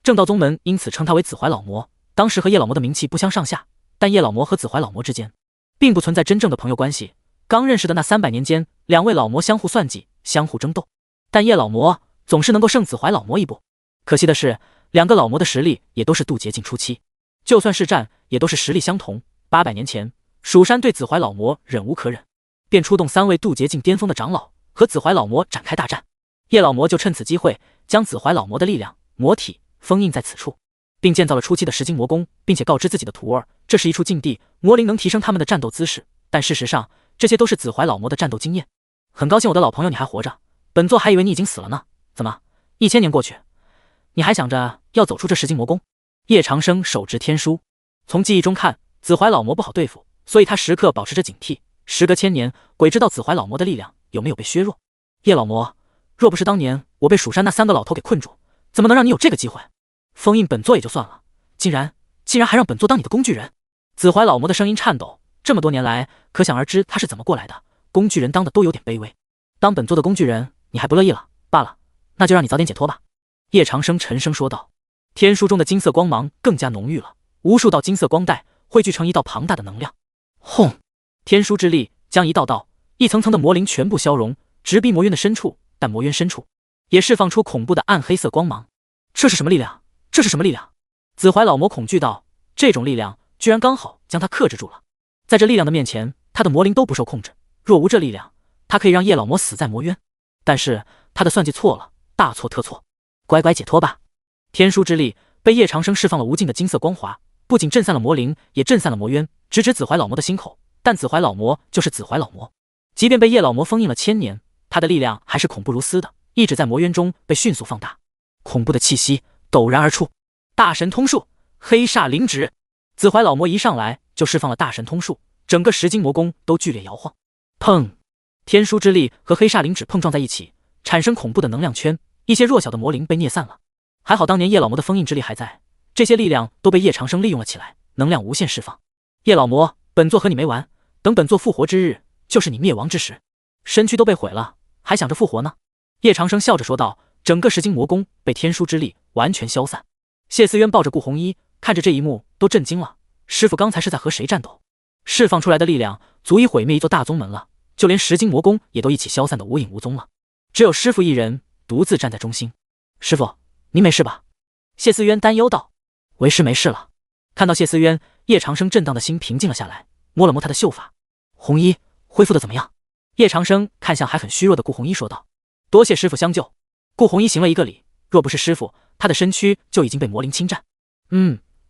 正道宗门因此称他为子怀老魔。当时和叶老魔的名气不相上下，但叶老魔和子怀老魔之间并不存在真正的朋友关系。刚认识的那300年间，两位老魔相互算计，相互争斗，但叶老魔总是能够胜子怀老魔一步。可惜的是，两个老魔的实力也都是渡劫境初期，就算是战，也都是实力相同。800年前，蜀山对子怀老魔忍无可忍，便出动3位渡劫境巅峰的长老和子怀老魔展开大战。叶老魔就趁此机会将子怀老魔的力量魔体封印在此处，并建造了初期的10金魔宫，并且告知自己的徒儿，这是一处禁地，魔灵能提升他们的战斗姿势。但事实上，这些都是子怀老魔的战斗经验。很高兴我的老朋友你还活着，本座还以为你已经死了呢。怎么1000年过去，你还想着要走出这10金魔宫？叶长生手执天书，从记忆中看，子怀老魔不好对付，所以他时刻保持着警惕。时隔1000年，鬼知道子怀老魔的力量有没有被削弱。叶老魔，若不是当年我被蜀山那3个老头给困住，怎么能让你有这个机会？封印本座也就算了，竟然还让本座当你的工具人！子怀老魔的声音颤抖，这么多年来，可想而知他是怎么过来的。工具人当的都有点卑微，当本座的工具人，你还不乐意了？罢了，那就让你早点解脱吧。叶长生沉声说道。天书中的金色光芒更加浓郁了，无数道金色光带汇聚成一道庞大的能量。轰！天书之力将一道道、一层层的魔灵全部消融，直逼魔渊的深处。但魔渊深处也释放出恐怖的暗黑色光芒。这是什么力量？这是什么力量？子怀老魔恐惧道，这种力量居然刚好将他克制住了。在这力量的面前，他的魔灵都不受控制。若无这力量，他可以让叶老魔死在魔渊。但是他的算计错了，大错特错。乖乖解脱吧！天书之力被叶长生释放了无尽的金色光华，不仅震散了魔灵，也震散了魔渊，直指子怀老魔的心口。但子怀老魔就是子怀老魔，即便被叶老魔封印了1000年，他的力量还是恐怖如斯的，一直在魔渊中被迅速放大。恐怖的气息陡然而出，大神通术，黑煞灵指。子怀老魔一上来就释放了大神通术，整个10金魔宫都剧烈摇晃。砰！天书之力和黑煞灵指碰撞在一起，产生恐怖的能量圈，一些弱小的魔灵被灭散了。还好当年叶老魔的封印之力还在，这些力量都被叶长生利用了起来，能量无限释放。叶老魔，本座和你没完，等本座复活之日，就是你灭亡之时。身躯都被毁了，还想着复活呢？叶长生笑着说道。整个10金魔宫被天书之力完全消散。谢思渊抱着顾红衣，看着这一幕都震惊了。师傅刚才是在和谁战斗？释放出来的力量足以毁灭一座大宗门了，就连10金魔宫也都一起消散的无影无踪了。只有师傅一人独自站在中心。师傅，您没事吧？谢思渊担忧道。为师没事了。看到谢思渊，叶长生震荡的心平静了下来，摸了摸他的秀发。红衣恢复的怎么样？叶长生看向还很虚弱的顾红衣说道。多谢师傅相救。顾红衣行了一个礼，若不是师傅，他的身躯就已经被魔灵侵占。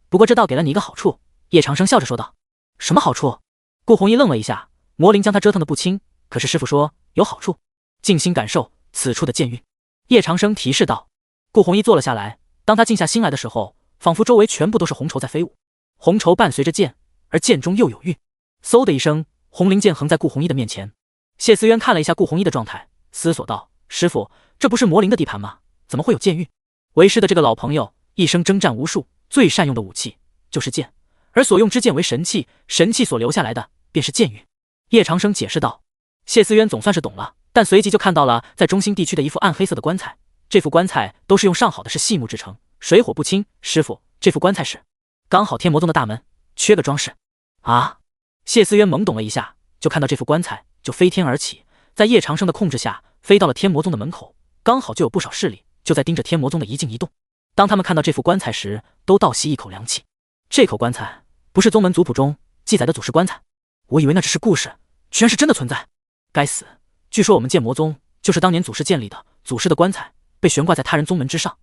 不过这倒给了你一个好处。叶长生笑着说道。什么好处？顾红衣愣了一下。魔灵将他折腾的不轻，可是师傅说有好处，静心感受此处的剑韵。叶长生提示道。顾红衣坐了下来，当他静下心来的时候，仿佛周围全部都是红绸在飞舞，红绸伴随着剑，而剑中又有韵。嗖的一声，红灵剑横在顾红衣的面前。谢思渊看了一下顾红衣的状态，思索道，师傅，这不是魔灵的地盘吗？怎么会有剑韵？为师的这个老朋友一生征战无数，最善用的武器就是剑，而所用之剑为神器，神器所留下来的便是剑韵。叶长生解释道。谢思渊总算是懂了，但随即就看到了在中心地区的一副暗黑色的棺材。这副棺材都是用上好的是细木制成，水火不侵。师傅，这副棺材是？刚好天魔宗的大门缺个装饰。啊！谢思渊懵懂了一下，就看到这副棺材就飞天而起，在叶长生的控制下飞到了天魔宗的门口，刚好就有不少势力就在盯着天魔宗的一静一动。当他们看到这副棺材时，都倒吸一口凉气。这口棺材不是宗门族谱中记载的祖师棺材，我以为那只是故事，居然是真的存在。该死！据说我们剑魔宗就是当年祖师建立的，祖师的棺材被悬挂在他人宗门之上，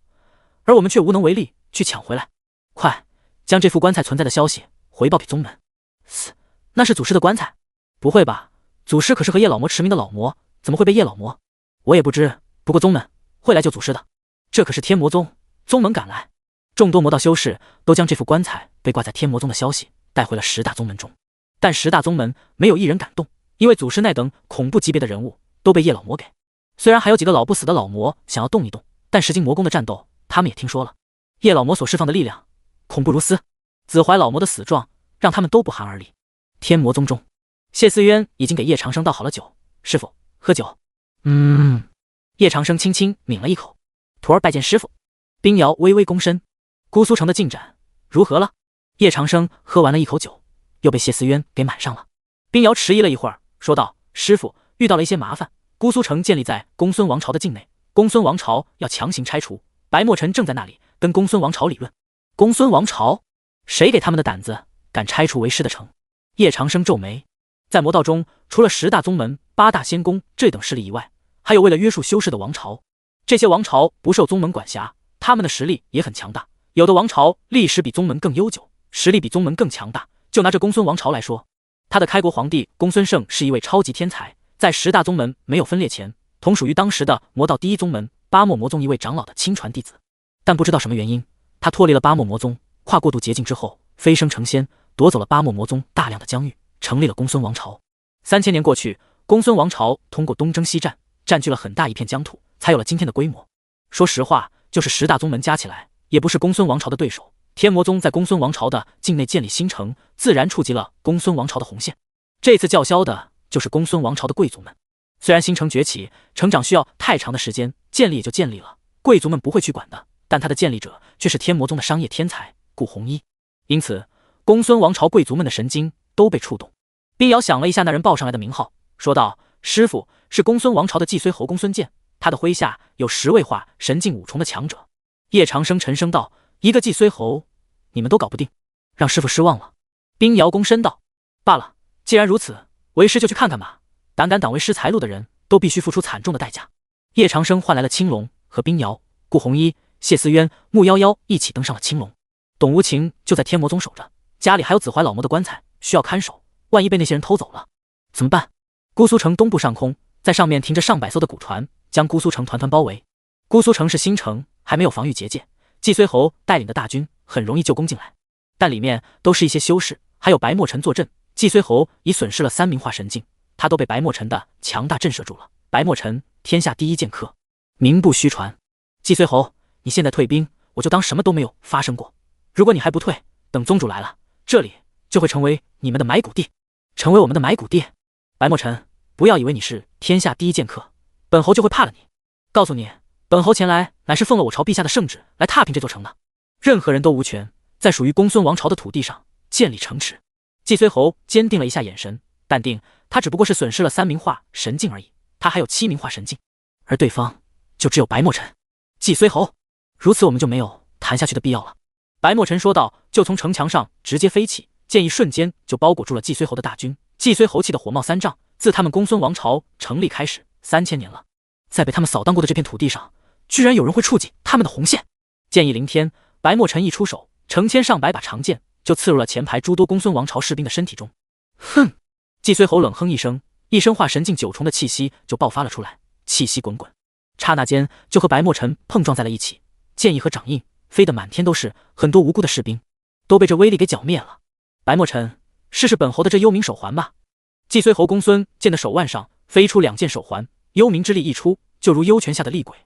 而我们却无能为力去抢回来。快，将这副棺材存在的消息回报给宗门。那是祖师的棺材？不会吧，祖师可是和叶老魔驰名的老魔，怎么会被叶老魔？我也不知，不过宗门会来救祖师的，这可是天魔宗，宗门赶来。众多魔道修士都将这副棺材被挂在天魔宗的消息带回了10大宗门中，但10大宗门没有一人敢动，因为祖师那等恐怖级别的人物都被叶老魔给。虽然还有几个老不死的老魔想要动一动，但10金魔宫的战斗他们也听说了，叶老魔所释放的力量恐怖如斯，子怀老魔的死状让他们都不寒而栗。天魔宗中，谢思渊已经给叶长生倒好了酒，师傅喝酒。叶长生轻轻抿了一口，徒儿拜见师傅。冰瑶微微躬身，姑苏城的进展如何了？叶长生喝完了一口酒，又被谢思渊给满上了。冰瑶迟疑了一会儿，说道：师傅，遇到了一些麻烦，姑苏城建立在公孙王朝的境内，公孙王朝要强行拆除，白墨尘正在那里跟公孙王朝理论。公孙王朝？谁给他们的胆子敢拆除为师的城？叶长生皱眉，在魔道中，除了10大宗门、8大仙宫这等势力以外，还有为了约束修士的王朝。这些王朝不受宗门管辖，他们的实力也很强大，有的王朝历史比宗门更悠久，实力比宗门更强大。就拿这公孙王朝来说，他的开国皇帝公孙胜是一位超级天才，在10大宗门没有分裂前，同属于当时的魔道第一宗门巴莫魔宗一位长老的亲传弟子。但不知道什么原因，他脱离了巴莫魔宗，跨过渡劫境之后飞升成仙，夺走了巴莫魔宗大量的疆域，成立了公孙王朝。3000年过去，公孙王朝通过东征西战，占据了很大一片疆土，才有了今天的规模。说实话，就是10大宗门加起来也不是公孙王朝的对手。天魔宗在公孙王朝的境内建立新城，自然触及了公孙王朝的红线。这次叫嚣的就是公孙王朝的贵族们。虽然新城崛起成长需要太长的时间，建立也就建立了，贵族们不会去管的，但他的建立者却是天魔宗的商业天才顾弘一，因此公孙王朝贵族们的神经都被触动。冰瑶想了一下那人报上来的名号，说道：师傅，是公孙王朝的季虽侯公孙健，他的麾下有10位化神境5重的强者。叶长生沉声道：一个季虽侯你们都搞不定，让师傅失望了。冰瑶躬身道：罢了，既然如此，为师就去看看吧。胆敢挡为师财路的人都必须付出惨重的代价。叶长生唤来了青龙，和冰瑶、顾弘一、谢思渊、穆夭夭一起登上了青龙。董无情就在天魔宗守着，家里还有子怀老魔的棺材需要看守，万一被那些人偷走了怎么办？姑苏城东部上空，在上面停着上百艘的古船，将姑苏城团团包围。姑苏城是新城，还没有防御结界，季虽侯带领的大军很容易就攻进来，但里面都是一些修士，还有白墨尘坐镇。季虽侯已损失了3名化神境，他都被白墨尘的强大震慑住了。白墨尘，天下第一剑客，名不虚传。季虽侯，你现在退兵，我就当什么都没有发生过。如果你还不退，等宗主来了，这里就会成为你们的埋骨地，成为我们的埋骨地。白墨尘，不要以为你是天下第一剑客，本侯就会怕了你。告诉你，本侯前来乃是奉了我朝陛下的圣旨来踏平这座城的，任何人都无权在属于公孙王朝的土地上建立城池。季虽侯坚定了一下眼神，淡定，他只不过是损失了3名化神境而已，他还有7名化神境，而对方就只有白墨尘。季虽侯，如此我们就没有谈下去的必要了。白墨尘说道，就从城墙上直接飞起，剑意瞬间就包裹住了季虽侯的大军。季虽侯气得火冒3丈，自他们公孙王朝成立开始3000年了，在被他们扫荡过的这片土地上，居然有人会触及他们的红线。剑意凌天，白墨尘一出手，成千上百把长剑就刺入了前排诸多公孙王朝士兵的身体中。哼！季虽侯冷哼一声，一身化神境9重的气息就爆发了出来，气息滚滚，刹那间就和白墨尘碰撞在了一起，剑意和掌印飞得满天都是，很多无辜的士兵都被这威力给剿灭了。白墨尘，试试本侯的这幽冥手环吧。季虽侯公孙剑的手腕上飞出2件手环，幽冥之力一出，就如幽泉下的厉鬼，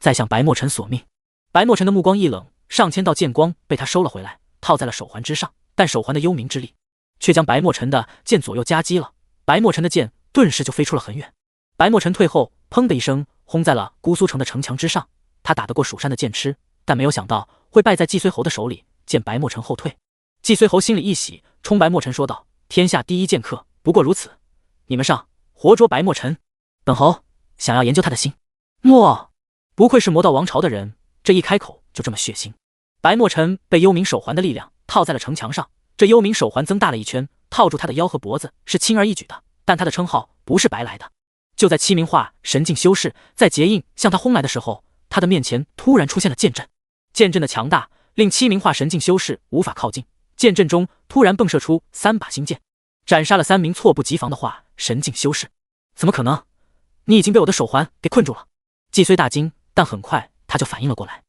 再向白墨尘索命。白墨尘的目光一冷，上千道剑光被他收了回来，套在了手环之上，但手环的幽冥之力却将白墨尘的剑左右夹击了，白墨尘的剑顿时就飞出了很远。白墨尘退后，砰的一声轰在了姑苏城的城墙之上。他打得过蜀山的剑痴，但没有想到会败在季虽侯的手里，见白墨尘后退，季虽侯心里一喜，冲白墨尘说道：天下第一剑客不过如此，你们上，活捉白墨尘。本侯想要研究他的心。莫，不愧是魔道王朝的人，这一开口就这么血腥。白墨尘被幽冥手环的力量套在了城墙上，这幽冥手环增大了一圈，套住他的腰和脖子是轻而易举的，但他的称号不是白来的。就在7名化神境修士在结印向他轰来的时候，他的面前突然出现了剑阵，剑阵的强大令7名化神境修士无法靠近，剑阵中突然迸射出3把星剑，斩杀了3名猝不及防的化神境修士。怎么可能？你已经被我的手环给困住了。季虽大惊，但很快他就反应了过来。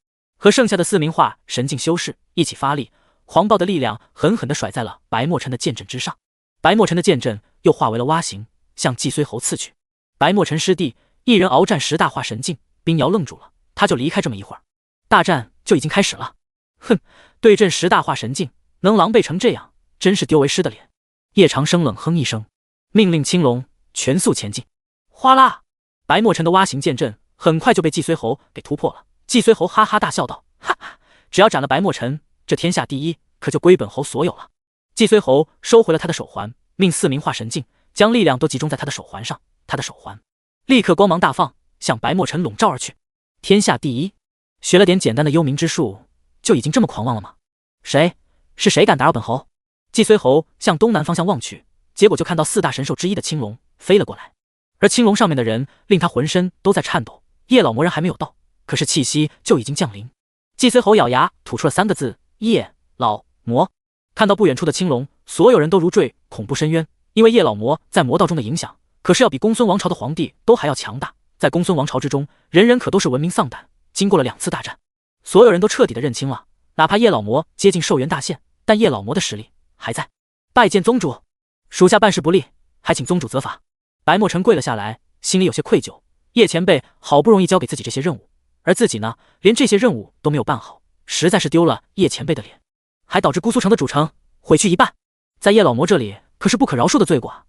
和剩下的4名化神境修士一起发力，黄暴的力量狠狠地甩在了白墨尘的剑阵之上。白墨尘的剑阵又化为了蛙形，向季虽侯刺去。白墨尘师弟一人鏖战10大化神境，冰瑶愣住了，他就离开这么一会儿，大战就已经开始了。哼，对阵10大化神境，能狼狈成这样，真是丢为师的脸。叶长生冷哼一声，命令青龙全速前进。哗啦，白墨尘的蛙形剑阵很快就被季虽侯给突破了。季虽侯哈哈大笑道：“哈哈，只要斩了白墨尘，这天下第一可就归本侯所有了。”季虽侯收回了他的手环，命4名化神境将力量都集中在他的手环上，他的手环立刻光芒大放，向白墨尘笼罩而去。天下第一，学了点简单的幽冥之术，就已经这么狂妄了吗？是谁敢打扰本侯？季虽侯向东南方向望去，结果就看到4大神兽之一的青龙飞了过来，而青龙上面的人令他浑身都在颤抖。叶老魔人还没有到，可是气息就已经降临。季虽侯咬牙吐出了3个字：叶老魔。看到不远处的青龙，所有人都如坠恐怖深渊，因为叶老魔在魔道中的影响可是要比公孙王朝的皇帝都还要强大。在公孙王朝之中，人人可都是闻名丧胆。经过了2次大战，所有人都彻底的认清了，哪怕叶老魔接近寿元大限，但叶老魔的实力还在。拜见宗主，属下办事不力，还请宗主责罚。白墨尘跪了下来，心里有些愧疚。叶前辈好不容易交给自己这些任务，而自己呢，连这些任务都没有办好，实在是丢了叶前辈的脸，还导致姑苏城的主城毁去一半，在叶老魔这里可是不可饶恕的罪过啊！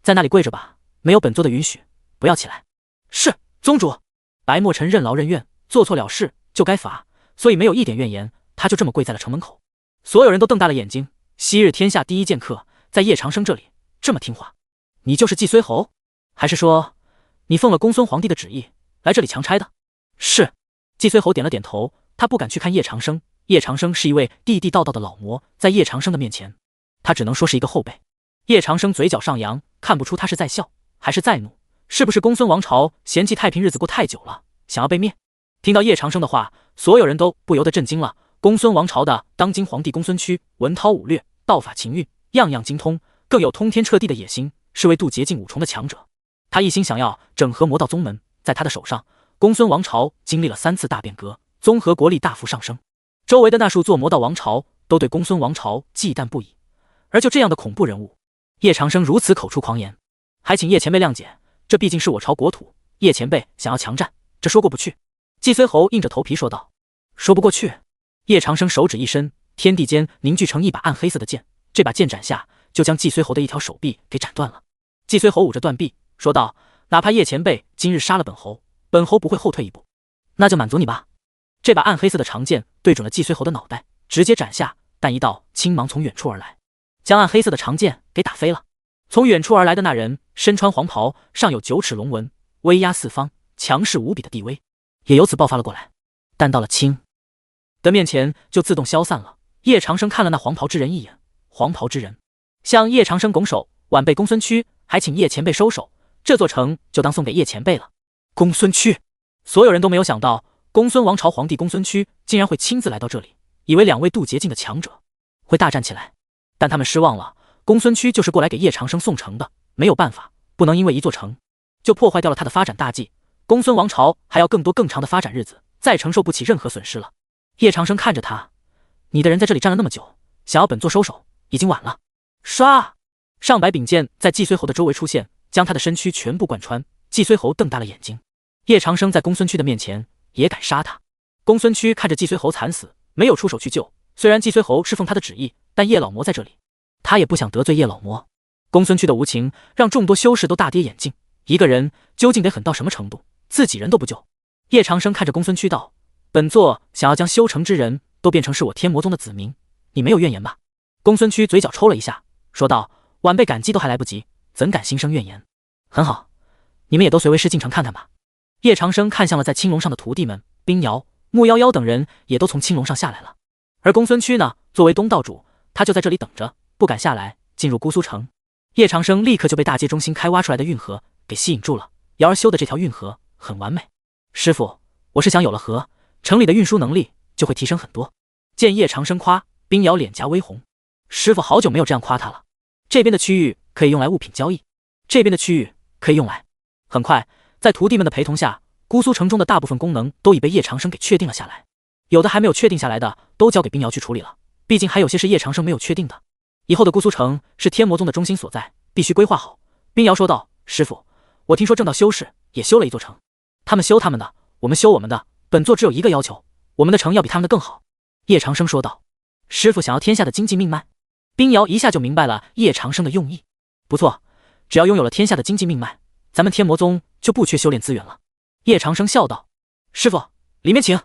在那里跪着吧，没有本座的允许，不要起来。是宗主。白墨尘任劳任怨，做错了事就该罚，所以没有一点怨言，他就这么跪在了城门口。所有人都瞪大了眼睛，昔日天下第一剑客，在叶长生这里这么听话，你就是季虽侯？还是说你奉了公孙皇帝的旨意来这里强差的？是。季虽侯点了点头，他不敢去看叶长生。叶长生是一位地地道道的老魔，在叶长生的面前，他只能说是一个后辈。叶长生嘴角上扬，看不出他是在笑还是在怒。是不是公孙王朝嫌弃太平日子过太久了，想要被灭？听到叶长生的话，所有人都不由得震惊了。公孙王朝的当今皇帝公孙区，文韬武略，道法秦韵，样样精通，更有通天彻地的野心，是位渡劫境5重的强者。他一心想要整合魔道宗门，在他的手上，公孙王朝经历了3次大变革，综合国力大幅上升，周围的那数座魔道王朝都对公孙王朝忌惮不已。而就这样的恐怖人物，叶长生如此口出狂言，还请叶前辈谅解，这毕竟是我朝国土，叶前辈想要强占，这说过不去。季虽侯硬着头皮说道。说不过去。叶长生手指一伸，天地间凝聚成一把暗黑色的剑，这把剑斩下，就将季虽侯的一条手臂给斩断了。季虽侯捂着断臂说道，哪怕叶前辈今日杀了本侯，本侯不会后退一步。那就满足你吧。这把暗黑色的长剑对准了季虽侯的脑袋，直接斩下，但一道青芒从远处而来，将暗黑色的长剑给打飞了。从远处而来的那人身穿黄袍，上有9尺龙纹，威压四方，强势无比的地威也由此爆发了过来，但到了青的面前就自动消散了。叶长生看了那黄袍之人一眼，黄袍之人向叶长生拱手，晚辈公孙区，还请叶前辈收手，这座城就当送给叶前辈了。公孙区，所有人都没有想到公孙王朝皇帝公孙区竟然会亲自来到这里，以为2位渡劫境的强者会大战起来，但他们失望了。公孙区就是过来给叶长生送城的，没有办法，不能因为一座城就破坏掉了他的发展大计。公孙王朝还要更多更长的发展日子，再承受不起任何损失了。叶长生看着他，你的人在这里站了那么久，想要本座收手已经晚了。唰，上百柄剑在季虽侯的周围出现，将他的身躯全部贯穿。季虽侯瞪大了眼睛，叶长生在公孙区的面前也敢杀他？公孙区看着季虽侯惨死，没有出手去救。虽然季虽侯是奉他的旨意，但叶老魔在这里，他也不想得罪叶老魔。公孙区的无情让众多修士都大跌眼镜，一个人究竟得狠到什么程度，自己人都不救？叶长生看着公孙区道，本座想要将修成之人都变成是我天魔宗的子民，你没有怨言吧？公孙区嘴角抽了一下，说道，晚辈感激都还来不及，怎敢心生怨言？很好，你们也都随为师进城看看吧。叶长生看向了在青龙上的徒弟们，冰瑶、木夭夭等人也都从青龙上下来了。而公孙区呢，作为东道主，他就在这里等着，不敢下来进入姑苏城。叶长生立刻就被大街中心开挖出来的运河给吸引住了。瑶儿修的这条运河很完美，师傅，我是想有了河，城里的运输能力就会提升很多。见叶长生夸，冰瑶脸颊微红，师傅好久没有这样夸他了。这边的区域可以用来物品交易，这边的区域可以用来……很快，在徒弟们的陪同下，姑苏城中的大部分功能都已被叶长生给确定了下来。有的还没有确定下来的，都交给冰瑶去处理了。毕竟还有些是叶长生没有确定的。以后的姑苏城是天魔宗的中心所在，必须规划好。冰瑶说道：“师傅，我听说正道修士也修了一座城，他们修他们的，我们修我们的。本座只有一个要求，我们的城要比他们的更好。”叶长生说道：“师傅想要天下的经济命脉。”冰瑶一下就明白了叶长生的用意。不错，只要拥有了天下的经济命脉，咱们天魔宗就不缺修炼资源了。叶长生笑道：“师傅，里面请。”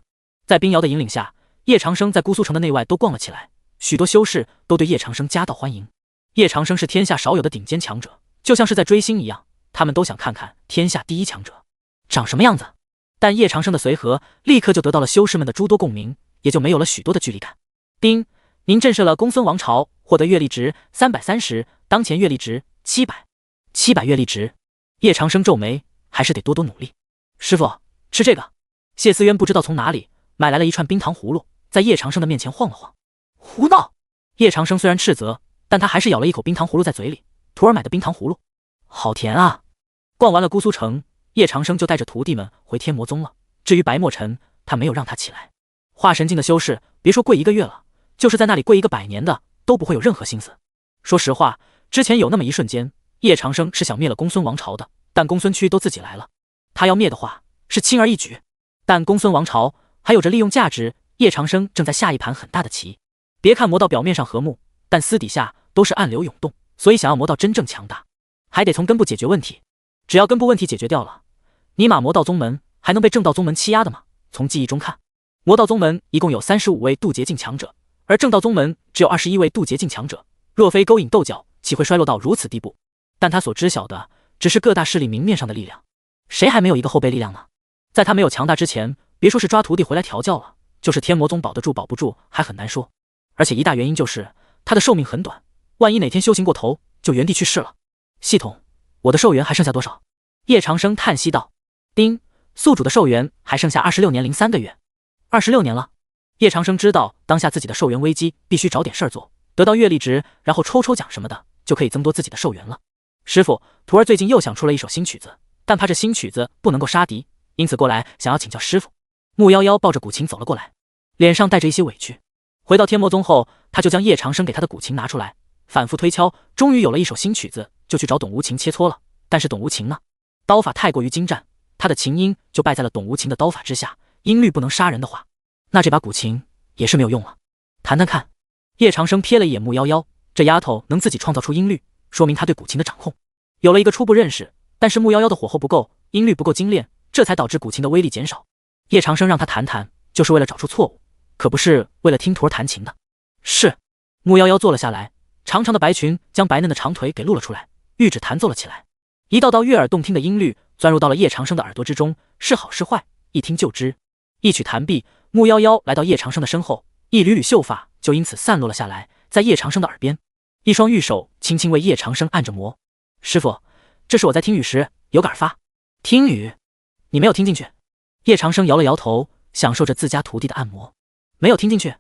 在冰瑶的引领下，叶长生在姑苏城的内外都逛了起来，许多修士都对叶长生夹道欢迎。叶长生是天下少有的顶尖强者，就像是在追星一样，他们都想看看天下第一强者长什么样子。但叶长生的随和立刻就得到了修士们的诸多共鸣，也就没有了许多的距离感。丁，您震慑了公孙王朝，获得阅历值330，当前阅历值700阅历值。叶长生皱眉，还是得多多努力。师傅，吃这个。谢思渊不知道从哪里买来了一串冰糖葫芦，在叶长生的面前晃了晃。胡闹！叶长生虽然斥责，但他还是咬了一口冰糖葫芦在嘴里。徒儿买的冰糖葫芦，好甜啊！逛完了姑苏城，叶长生就带着徒弟们回天魔宗了。至于白墨尘，他没有让他起来。化神境的修士，别说跪1个月了，就是在那里跪1个100年的，都不会有任何心思。说实话，之前有那么一瞬间，叶长生是想灭了公孙王朝的，但公孙区都自己来了，他要灭的话是轻而易举。但公孙王朝还有着利用价值，叶长生正在下一盘很大的棋。别看魔道表面上和睦，但私底下都是暗流涌动，所以想要魔道真正强大，还得从根部解决问题。只要根部问题解决掉了，尼玛魔道宗门还能被正道宗门欺压的吗？从记忆中看，魔道宗门一共有35位渡劫境强者，而正道宗门只有21位渡劫境强者，若非勾引斗角，岂会衰落到如此地步？但他所知晓的只是各大势力明面上的力量，谁还没有一个后备力量呢？在他没有强大之前，别说是抓徒弟回来调教了，就是天魔宗保得住保不住还很难说。而且一大原因就是他的寿命很短，万一哪天修行过头，就原地去世了。系统，我的寿元还剩下多少？叶长生叹息道。丁，宿主的寿元还剩下26年03个月。26年了。叶长生知道当下自己的寿元危机，必须找点事儿做，得到阅历值，然后抽奖什么的，就可以增多自己的寿元了。师傅，徒儿最近又想出了一首新曲子，但怕这新曲子不能够杀敌，因此过来想要请教师傅。木夭夭抱着古琴走了过来，脸上带着一些委屈。回到天魔宗后，他就将叶长生给他的古琴拿出来，反复推敲，终于有了一首新曲子，就去找董无情切磋了。但是董无情呢，刀法太过于精湛，他的琴音就败在了董无情的刀法之下，音律不能杀人的话，那这把古琴也是没有用了。弹弹看。叶长生瞥了一眼木夭夭，这丫头能自己创造出音律，说明他对古琴的掌控有了一个初步认识。但是木夭夭的火候不够，音律不够精炼，这才导致古琴的威力减少。叶长生让他弹弹，就是为了找出错误，可不是为了听徒儿弹琴的。是。木夭夭坐了下来，长长的白裙将白嫩的长腿给露了出来，玉指弹奏了起来，一道道悦耳动听的音律钻入到了叶长生的耳朵之中，是好是坏，一听就知。一曲弹毕，木夭夭来到叶长生的身后，一缕缕秀发就因此散落了下来，在叶长生的耳边，一双玉手轻轻为叶长生按着摩。师傅，这是我在听雨时有感而发。听雨？你没有听进去？叶长生摇了摇头，享受着自家徒弟的按摩。没有听进去？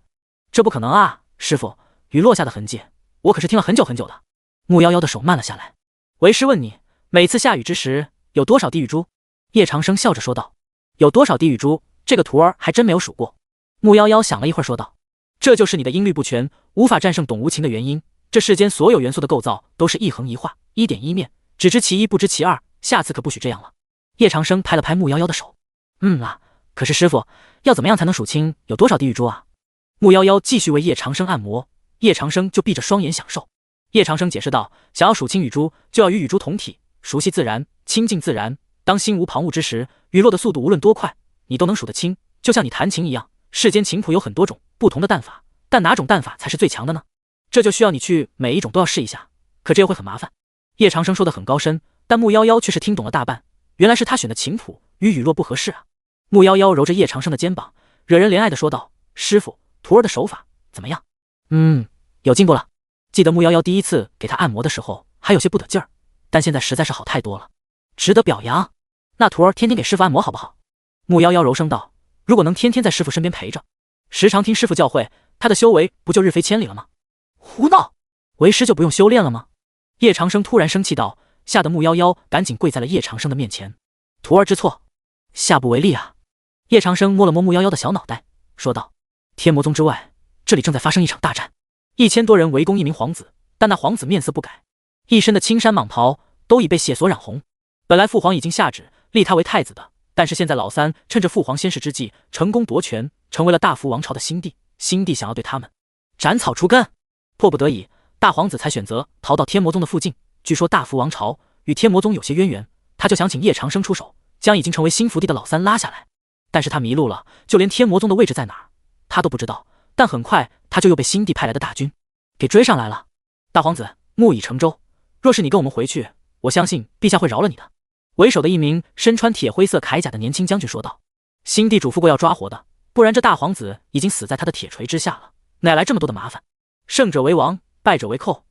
这不可能啊，师傅，雨落下的痕迹，我可是听了很久很久的。木夭夭的手慢了下来。为师问你，每次下雨之时有多少滴雨珠？叶长生笑着说道。有多少滴雨珠？这个徒儿还真没有数过。木夭夭想了一会儿说道。这就是你的音律不全，无法战胜董无情的原因。这世间所有元素的构造都是一横一画，一点一面，只知其一不知其二，下次可不许这样了。叶长生拍了拍木夭夭的手。可是师傅，要怎么样才能数清有多少滴雨珠啊？木夭夭继续为叶长生按摩，叶长生就闭着双眼享受。叶长生解释道，想要数清雨珠，就要与雨珠同体，熟悉自然，亲近自然。当心无旁骛之时，雨落的速度无论多快，你都能数得清。就像你弹琴一样，世间琴谱有很多种不同的弹法，但哪种弹法才是最强的呢？这就需要你去每一种都要试一下，可这又会很麻烦。叶长生说得很高深，但木夭夭却是听懂了大半，原来是他选的琴谱与雨落不合适啊。木夭夭揉着叶长生的肩膀，惹人怜爱的说道，师傅，徒儿的手法怎么样？有进步了。记得木夭夭第一次给他按摩的时候还有些不得劲儿，但现在实在是好太多了，值得表扬。那徒儿天天给师傅按摩好不好？木夭夭柔声道，如果能天天在师傅身边陪着，时常听师傅教诲，他的修为不就日飞千里了吗？胡闹！为师就不用修炼了吗？叶长生突然生气道，吓得木夭夭赶紧跪在了叶长生的面前。徒儿知错，下不为例啊。叶长生摸了摸木夭夭的小脑袋，说道。天魔宗之外，这里正在发生一场大战，1000多人围攻一名皇子，但那皇子面色不改，一身的青衫蟒袍都已被血所染红。本来父皇已经下旨立他为太子的，但是现在老三趁着父皇先逝之际成功夺权，成为了大福王朝的新帝。新帝想要对他们斩草除根，迫不得已，大皇子才选择逃到天魔宗的附近。据说大福王朝与天魔宗有些渊源，他就想请叶长生出手，将已经成为新福帝的老三拉下来。但是他迷路了，就连天魔宗的位置在哪儿他都不知道。但很快他就又被新帝派来的大军给追上来了。大皇子，木已成舟，若是你跟我们回去，我相信陛下会饶了你的。为首的一名身穿铁灰色铠甲的年轻将军说道。新帝嘱咐过要抓活的，不然这大皇子已经死在他的铁锤之下了，哪来这么多的麻烦？胜者为王，败者为寇，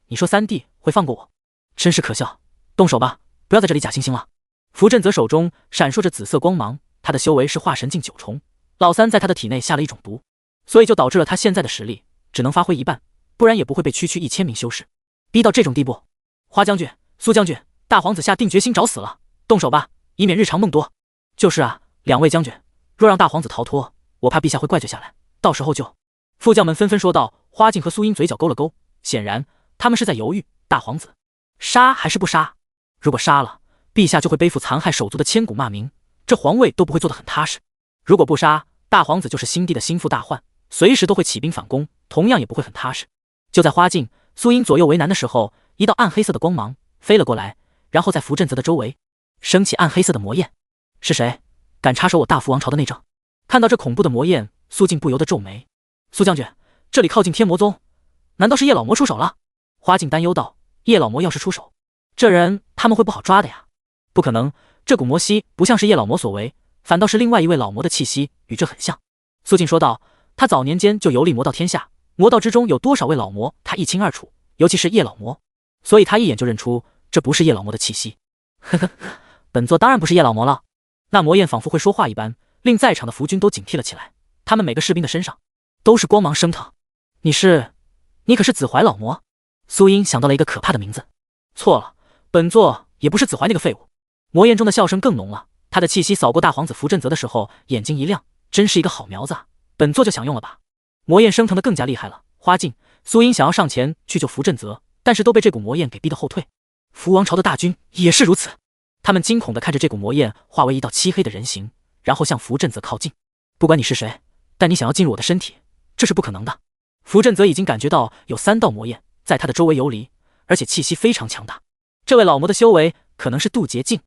你说三弟会放过我？真是可笑！动手吧，不要在这里假惺惺了。符镇则手中闪烁着紫色光芒，他的修为是化神境9重，老三在他的体内下了一种毒，所以就导致了他现在的实力只能发挥一半，不然也不会被区区1000名修士逼到这种地步。花将军、苏将军，大皇子下定决心找死了，动手吧，以免日常梦多。就是啊，两位将军，若让大皇子逃脱，我怕陛下会怪罪下来，到时候就……副将们纷纷说道。花镜和苏音嘴角勾了勾，显然他们是在犹豫，大皇子杀还是不杀？如果杀了，陛下就会背负残害手足的千古骂名，这皇位都不会做得很踏实；如果不杀，大皇子就是新帝的心腹大患，随时都会起兵反攻，同样也不会很踏实。就在花镜、苏音左右为难的时候，一道暗黑色的光芒飞了过来，然后在符镇泽的周围升起暗黑色的魔焰。是谁敢插手我大福王朝的内政？看到这恐怖的魔焰，苏静不由得皱眉。苏将军，这里靠近天魔宗，难道是叶老魔出手了？花镜担忧道。叶老魔要是出手，这人他们会不好抓的呀。不可能，这股魔息不像是叶老魔所为，反倒是另外一位老魔的气息与这很像。苏静说道。他早年间就游历魔道天下，魔道之中有多少位老魔他一清二楚，尤其是叶老魔，所以他一眼就认出这不是叶老魔的气息。呵呵，本座当然不是叶老魔了。那魔焰仿佛会说话一般，令在场的伏军都警惕了起来，他们每个士兵的身上都是光芒升腾。你可是子怀老魔？苏音想到了一个可怕的名字。错了，本座也不是子怀那个废物。魔焰中的笑声更浓了，他的气息扫过大皇子符镇泽的时候，眼睛一亮，真是一个好苗子啊，本座就享用了吧。魔焰升腾的更加厉害了，花镜、苏音想要上前去救符镇泽，但是都被这股魔焰给逼得后退。福王朝的大军也是如此，他们惊恐地看着这股魔焰化为一道漆黑的人形，然后向符镇泽靠近。不管你是谁，但你想要进入我的身体，这是不可能的。符镇泽已经感觉到有3道魔焰在他的周围游离，而且气息非常强大。这位老魔的修为可能是渡劫境，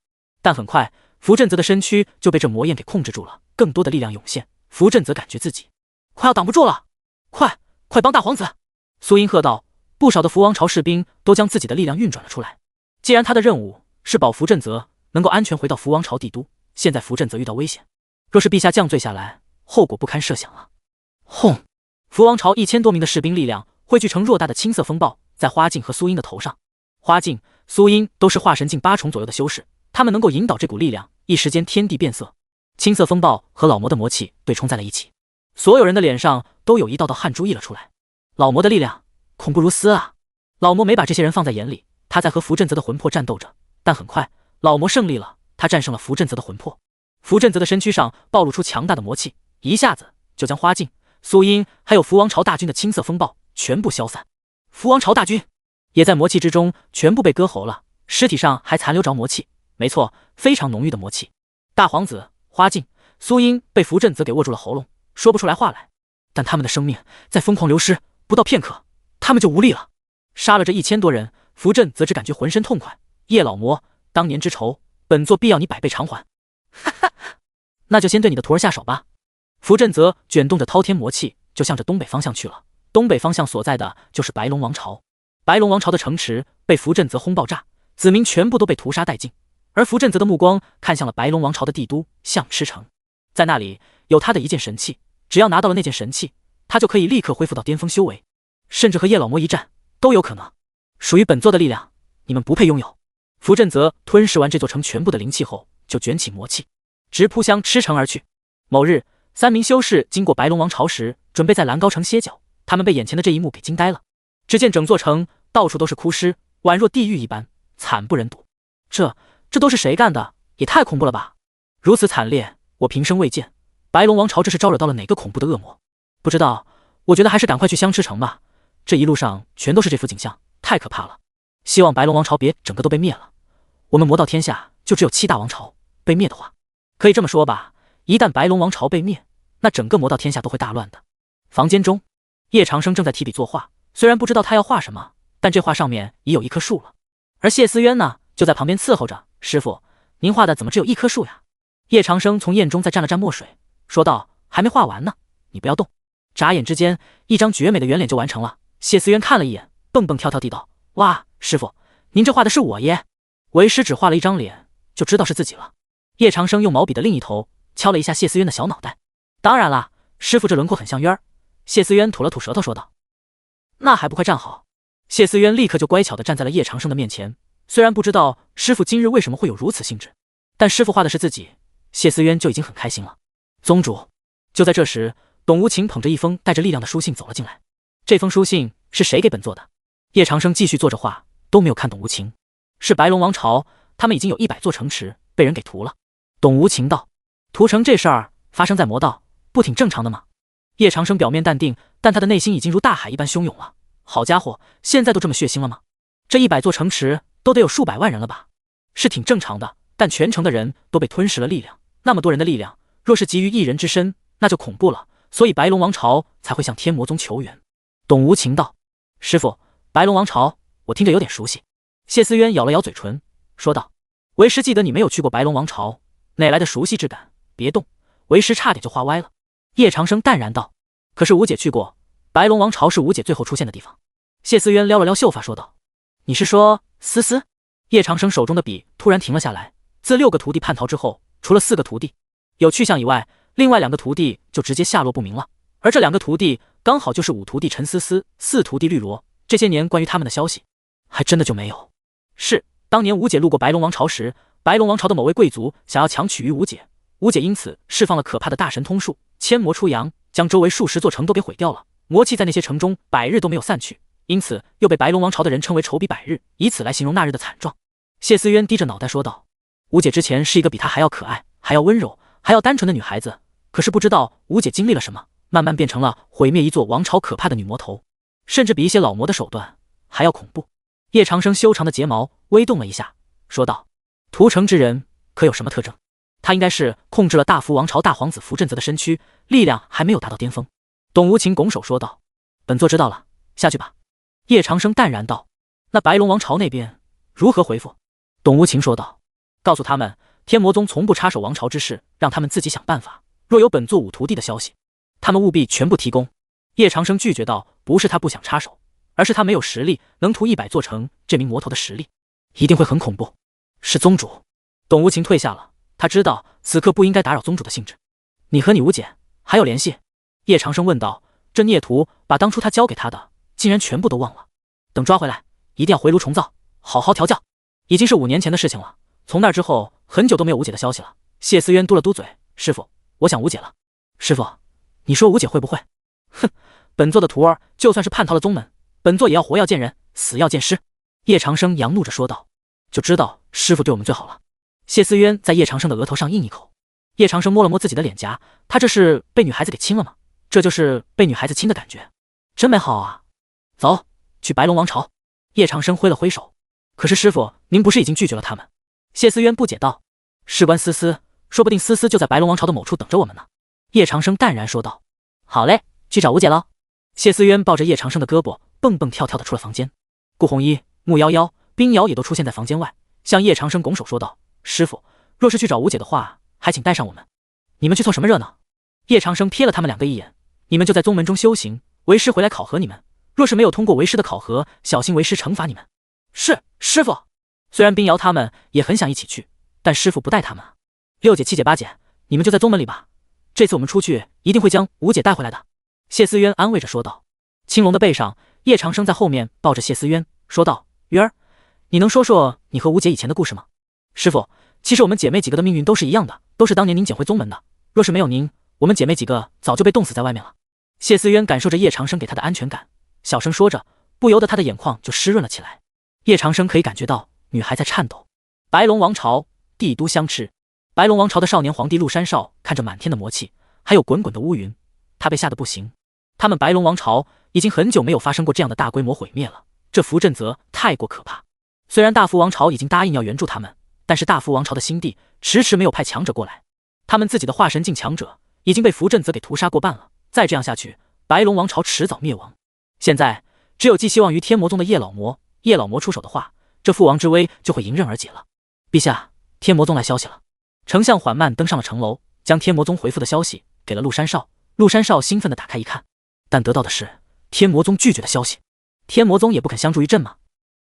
但很快符镇泽的身躯就被这魔焰给控制住了，更多的力量涌现。符镇泽感觉自己快要挡不住了，快帮大皇子！苏音喝道。不少的福王朝士兵都将自己的力量运转了出来。既然他的任务是保符镇泽能够安全回到福王朝帝都，现在符镇泽遇到危险，若是陛下降罪下来，后果不堪设想啊！轰！福王朝1000多名的士兵力量汇聚成偌大的青色风暴，在花镜和苏音的头上。花镜、苏音都是化神境8重左右的修士，他们能够引导这股力量，一时间天地变色。青色风暴和老魔的魔气对冲在了一起，所有人的脸上都有一道道汗珠溢了出来。老魔的力量恐怖如斯啊！老魔没把这些人放在眼里，他在和符镇泽的魂魄战斗着，但很快老魔胜利了，他战胜了符镇泽的魂魄。符镇泽的身躯上暴露出强大的魔气，一下子就将花镜、苏音还有福王朝大军的青色风暴全部消散。福王朝大军也在魔气之中全部被割喉了，尸体上还残留着魔气，没错，非常浓郁的魔气。大皇子、花镜、苏音被符镇泽给握住了喉咙，说不出来话来，但他们的生命在疯狂流失，不到片刻他们就无力了。杀了这1000多人，符镇则只感觉浑身痛快。叶老魔，当年之仇，本座必要你100倍偿还。哈哈，那就先对你的徒儿下手吧。符镇则卷动着滔天魔气，就向着东北方向去了。东北方向所在的就是白龙王朝，白龙王朝的城池被符镇则轰爆炸，子民全部都被屠杀殆尽。而符镇则的目光看向了白龙王朝的帝都象痴城，在那里有他的一件神器，只要拿到了那件神器，他就可以立刻恢复到巅峰修为，甚至和叶老魔一战都有可能。属于本座的力量，你们不配拥有。符镇则吞噬完这座城全部的灵气后，就卷起魔气，直扑向痴城而去。某日，3名修士经过白龙王朝时，准备在蓝高城歇脚，他们被眼前的这一幕给惊呆了。只见整座城到处都是枯尸，宛若地狱一般，惨不忍睹。这都是谁干的？也太恐怖了吧！如此惨烈，我平生未见。白龙王朝这是招惹到了哪个恐怖的恶魔？不知道，我觉得还是赶快去香池城吧。这一路上全都是这副景象，太可怕了。希望白龙王朝别整个都被灭了。我们魔道天下就只有7大王朝，被灭的话，可以这么说吧，一旦白龙王朝被灭，那整个魔道天下都会大乱的。房间中，叶长生正在提笔作画，虽然不知道他要画什么，但这画上面已有一棵树了。而谢思渊呢，就在旁边伺候着。师傅，您画的怎么只有一棵树呀？叶长生从砚中再蘸了蘸墨水，说道：“还没画完呢，你不要动。”眨眼之间，一张绝美的圆脸就完成了。谢思渊看了一眼，蹦蹦跳跳地道：“哇，师傅，您这画的是我耶！”为师只画了一张脸，就知道是自己了。叶长生用毛笔的另一头敲了一下谢思渊的小脑袋。当然啦，师傅这轮廓很像渊儿。谢思渊吐了吐舌头说道：“那还不快站好！”谢思渊立刻就乖巧地站在了叶长生的面前。虽然不知道师傅今日为什么会有如此兴致，但师傅画的是自己，谢思渊就已经很开心了。宗主，就在这时，董无情捧着一封带着力量的书信走了进来。这封书信是谁给本座的？叶长生继续坐着画，都没有看董无情。是白龙王朝，他们已经有100座城池被人给屠了。董无情道：“屠城这事儿发生在魔道，不挺正常的吗？”叶长生表面淡定，但他的内心已经如大海一般汹涌了。好家伙，现在都这么血腥了吗？这100座城池都得有数百万人了吧？是挺正常的，但全城的人都被吞噬了力量，那么多人的力量，若是集于一人之身，那就恐怖了。所以白龙王朝才会向天魔宗求援。董无情道：“师傅，白龙王朝我听着有点熟悉。”谢思渊咬了咬嘴唇，说道：“为师记得你没有去过白龙王朝，哪来的熟悉之感？别动，为师差点就画歪了。”叶长生淡然道：“可是吴姐去过，白龙王朝是吴姐最后出现的地方。”谢思渊撩了撩秀发说道：“你是说思思？”叶长生手中的笔突然停了下来。自6个徒弟叛逃之后，除了4个徒弟有去向以外，另外2个徒弟就直接下落不明了。而这2个徒弟刚好就是5徒弟陈思思、4徒弟绿萝。这些年关于他们的消息，还真的就没有。是当年吴姐路过白龙王朝时，白龙王朝的某位贵族想要强取于吴姐，吴姐因此释放了可怕的大神通术，千魔出阳，将周围数十座城都给毁掉了。魔气在那些城中100日都没有散去，因此又被白龙王朝的人称为仇彼100日，以此来形容那日的惨状。谢思渊低着脑袋说道：“吴姐之前是一个比她还要可爱、还要温柔、还要单纯的女孩子，可是不知道吴姐经历了什么，慢慢变成了毁灭一座王朝可怕的女魔头，甚至比一些老魔的手段还要恐怖。”叶长生修长的睫毛微动了一下，说道：“屠城之人可有什么特征？”他应该是控制了大福王朝大皇子福振泽的身躯，力量还没有达到巅峰。董无情拱手说道：“本座知道了，下去吧。”叶长生淡然道：“那白龙王朝那边如何回复？”董无情说道：“告诉他们，天魔宗从不插手王朝之事，让他们自己想办法。若有本座5徒弟的消息，他们务必全部提供。”叶长生拒绝道：“不是他不想插手，而是他没有实力能屠100座城，这名魔头的实力一定会很恐怖。”是宗主。董无情退下了，他知道此刻不应该打扰宗主的兴致。“你和你吴姐还有联系？”叶长生问道。这孽徒把当初他交给他的竟然全部都忘了。等抓回来，一定要回炉重造，好好调教。已经是5年前的事情了，从那之后很久都没有吴姐的消息了。谢思渊嘟了嘟嘴：“师傅，我想吴姐了。”“师傅，你说吴姐会不会？”“哼，本座的徒儿就算是叛逃了宗门，本座也要活要见人，死要见尸。”叶长生扬怒着说道。“就知道师傅对我们最好了。”谢思渊在叶长生的额头上印一口。叶长生摸了摸自己的脸颊，他这是被女孩子给亲了吗？这就是被女孩子亲的感觉，真美好啊！走，去白龙王朝。叶长生挥了挥手。“可是师傅，您不是已经拒绝了他们？”谢思渊不解道。“事关思思，说不定思思就在白龙王朝的某处等着我们呢。”叶长生淡然说道。“好嘞，去找吴姐喽。”谢思渊抱着叶长生的胳膊，蹦蹦跳跳的出了房间。顾红衣、穆夭夭、冰瑶也都出现在房间外，向叶长生拱手说道：“师傅，若是去找吴姐的话，还请带上我们。”“你们去凑什么热闹？”叶长生瞥了他们2个一眼：“你们就在宗门中修行，为师回来考核你们，若是没有通过为师的考核，小心为师惩罚你们。”“是，师傅。”虽然冰瑶他们也很想一起去，但师傅不带他们。6姐、7姐、8姐，你们就在宗门里吧。这次我们出去一定会将吴姐带回来的。”谢思渊安慰着说道。青龙的背上，叶长生在后面抱着谢思渊说道：“渊儿，你能说说你和吴姐以前的故事吗？”“师傅，其实我们姐妹几个的命运都是一样的，都是当年您捡回宗门的。若是没有您，我们姐妹几个早就被冻死在外面了。”谢思渊感受着叶长生给他的安全感，小声说着，不由得他的眼眶就湿润了起来。叶长生可以感觉到女孩在颤抖。白龙王朝帝都香池，白龙王朝的少年皇帝陆山少看着满天的魔气，还有滚滚的乌云，他被吓得不行，他们白龙王朝已经很久没有发生过这样的大规模毁灭了，这符阵则太过可怕。虽然大福王朝已经答应要援助他们，但是大福王朝的新帝迟迟没有派强者过来，他们自己的化神境强者已经被符阵则给屠杀过半了，再这样下去，白龙王朝迟早灭亡。现在只有寄希望于天魔宗的叶老魔，叶老魔出手的话，这父王之危就会迎刃而解了。陛下，天魔宗来消息了。丞相缓慢登上了城楼，将天魔宗回复的消息给了陆山少。陆山少兴奋地打开一看，但得到的是天魔宗拒绝的消息。天魔宗也不肯相助于朕吗？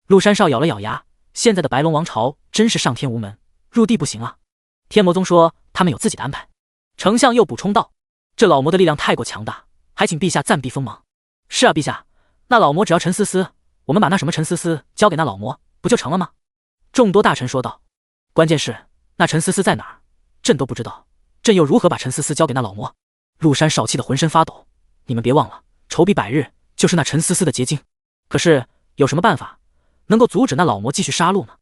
陆山少咬了咬牙，现在的白龙王朝真是上天无门，入地不行啊。天魔宗说他们有自己的安排。丞相又补充道，这老魔的力量太过强大，还请陛下暂避锋芒。是啊，陛下，那老魔只要陈思思，我们把那什么陈思思交给那老魔不就成了吗？众多大臣说道。关键是那陈思思在哪儿，朕都不知道，朕又如何把陈思思交给那老魔？陆山少气得浑身发抖。你们别忘了，筹笔百日就是那陈思思的结晶。可是有什么办法能够阻止那老魔继续杀戮呢？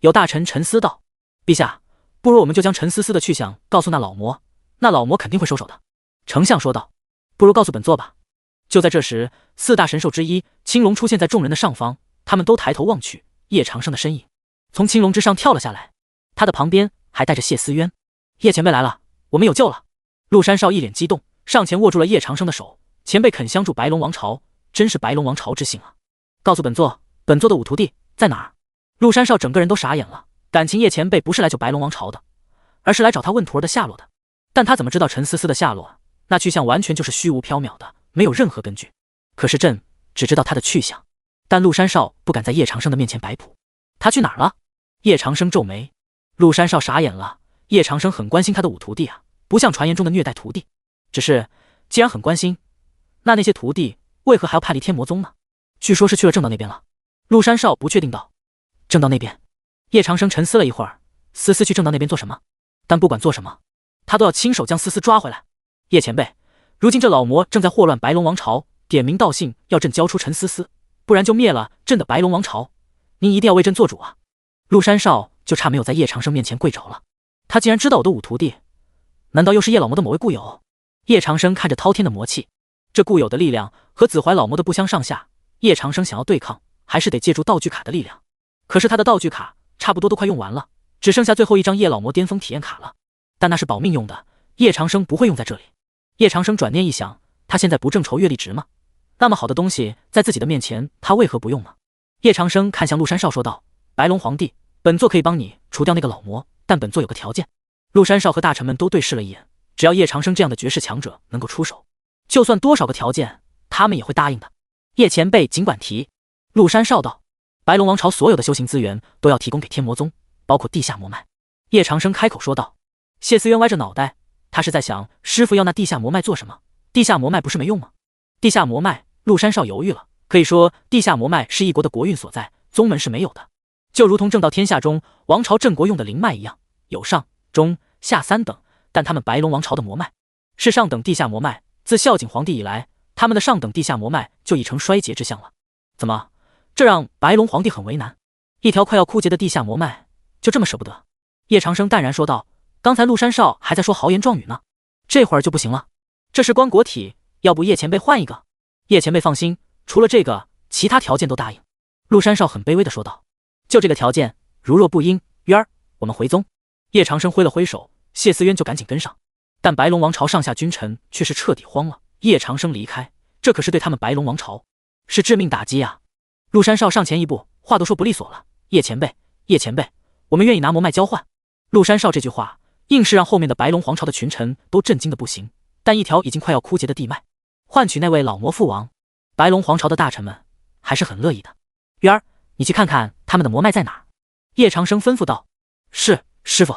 有大臣沉思道。陛下，不如我们就将陈思思的去向告诉那老魔，那老魔肯定会收手的。丞相说道。不如告诉本座吧。就在这时，四大神兽之一青龙出现在众人的上方，他们都抬头望去，叶长生的身影从青龙之上跳了下来，他的旁边还带着谢思渊。叶前辈来了，我们有救了。陆山少一脸激动，上前握住了叶长生的手。前辈肯相助白龙王朝，真是白龙王朝之幸啊。告诉本座，本座的五徒弟在哪儿？陆山少整个人都傻眼了，感情叶前辈不是来救白龙王朝的，而是来找他问徒儿的下落的。但他怎么知道陈思思的下落？那去向完全就是虚无缥缈的，没有任何根据。可是朕只知道他的去向，但陆山少不敢在叶长生的面前摆谱。他去哪儿了？叶长生皱眉。陆山少傻眼了，叶长生很关心他的五徒弟啊，不像传言中的虐待徒弟。只是既然很关心，那些徒弟为何还要叛离天魔宗呢？据说是去了正道那边了。陆山少不确定道。正道那边？叶长生沉思了一会儿，思思去正道那边做什么？但不管做什么，他都要亲手将思思抓回来。叶前辈，如今这老魔正在祸乱白龙王朝，点名道姓要朕交出陈思思，不然就灭了朕的白龙王朝。您一定要为朕做主啊！陆山少就差没有在叶长生面前跪着了。他竟然知道我的五徒弟，难道又是叶老魔的某位故友？叶长生看着滔天的魔气，这故友的力量和紫怀老魔的不相上下，叶长生想要对抗，还是得借助道具卡的力量。可是他的道具卡差不多都快用完了，只剩下最后一张叶老魔巅峰体验卡了，但那是保命用的，叶长生不会用在这里。叶长生转念一想，他现在不正愁阅历值吗？那么好的东西在自己的面前，他为何不用呢？叶长生看向陆山少说道：白龙皇帝，本座可以帮你除掉那个老魔，但本座有个条件。陆山少和大臣们都对视了一眼，只要叶长生这样的绝世强者能够出手，就算多少个条件他们也会答应的。叶前辈尽管提。陆山少道。白龙王朝所有的修行资源都要提供给天魔宗，包括地下魔脉。叶长生开口说道。谢思渊歪着脑袋，他是在想师傅要那地下魔脉做什么？地下魔脉不是没用吗？地下魔脉，陆山少犹豫了。可以说地下魔脉是一国的国运所在，宗门是没有的，就如同正道天下中王朝镇国用的灵脉一样，有上中下三等，但他们白龙王朝的魔脉是上等地下魔脉，自孝景皇帝以来，他们的上等地下魔脉就已成衰竭之象了。怎么，这让白龙皇帝很为难？一条快要枯竭的地下魔脉就这么舍不得？叶长生淡然说道。刚才陆山少还在说豪言壮语呢，这会儿就不行了。这是棺椁体，要不叶前辈换一个？叶前辈放心，除了这个，其他条件都答应。陆山少很卑微地说道。就这个条件，如若不应，渊儿，我们回宗。叶长生挥了挥手，谢思渊就赶紧跟上。但白龙王朝上下君臣却是彻底慌了。叶长生离开，这可是对他们白龙王朝是致命打击啊！陆山少上前一步，话都说不利索了。叶前辈，叶前辈，我们愿意拿魔脉交换。陆山少这句话硬是让后面的白龙皇朝的群臣都震惊的不行，但一条已经快要枯竭的地脉，换取那位老魔父王，白龙皇朝的大臣们还是很乐意的。渊儿，你去看看他们的魔脉在哪儿。叶长生吩咐道。是，师傅。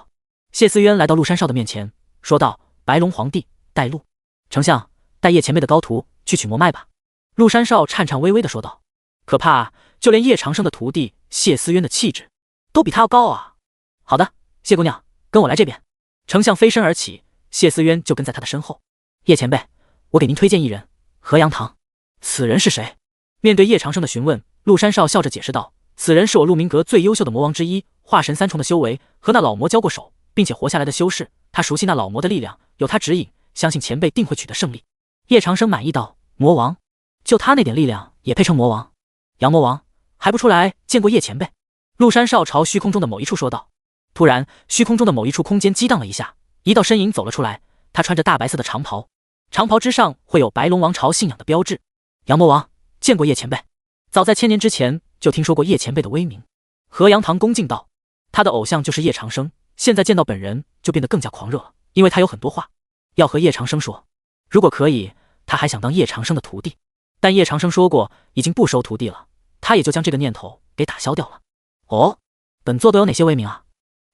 谢思渊来到陆山少的面前，说道：白龙皇帝，带路。丞相，带叶前辈的高徒去取魔脉吧。陆山少颤颤巍巍地说道。可怕，就连叶长生的徒弟谢思渊的气质都比他要高啊。好的，谢姑娘，跟我来这边。丞相飞身而起，谢思渊就跟在他的身后。叶前辈，我给您推荐一人，河阳堂。此人是谁？面对叶长生的询问，陆山少笑着解释道：此人是我鹿鸣阁最优秀的魔王之一，化神三重的修为，和那老魔交过手，并且活下来的修士，他熟悉那老魔的力量，有他指引，相信前辈定会取得胜利。叶长生满意道：魔王？就他那点力量也配称魔王？杨魔王还不出来见过叶前辈？陆山少朝虚空中的某一处说道。突然，虚空中的某一处空间激荡了一下，一道身影走了出来。他穿着大白色的长袍，长袍之上会有白龙王朝信仰的标志。杨魔王见过叶前辈，早在1000年之前就听说过叶前辈的威名。河阳堂恭敬道，他的偶像就是叶长生，现在见到本人就变得更加狂热了，因为他有很多话要和叶长生说。如果可以，他还想当叶长生的徒弟，但叶长生说过已经不收徒弟了，他也就将这个念头给打消掉了。哦，本座都有哪些威名啊？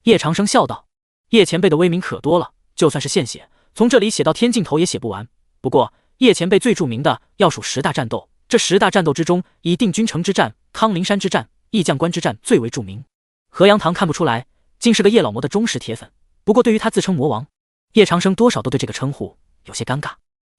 叶长生笑道，叶前辈的威名可多了，就算是现写，从这里写到天尽头也写不完。不过叶前辈最著名的要数10大战斗，这10大战斗之中，以定军城之战、康陵山之战、义将关之战最为著名。河阳堂看不出来，竟是个叶老魔的忠实铁粉。不过对于他自称魔王，叶长生多少都对这个称呼有些尴尬。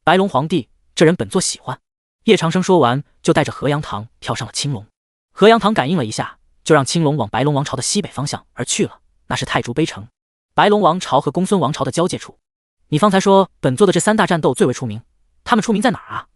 白龙皇帝这人本座喜欢。叶长生说完，就带着河阳堂跳上了青龙。河阳堂感应了一下，就让青龙往白龙王朝的西北方向而去了，那是太竹碑城，白龙王朝和公孙王朝的交界处。你方才说本座的这3大战斗最为出名，他们出名在哪儿啊？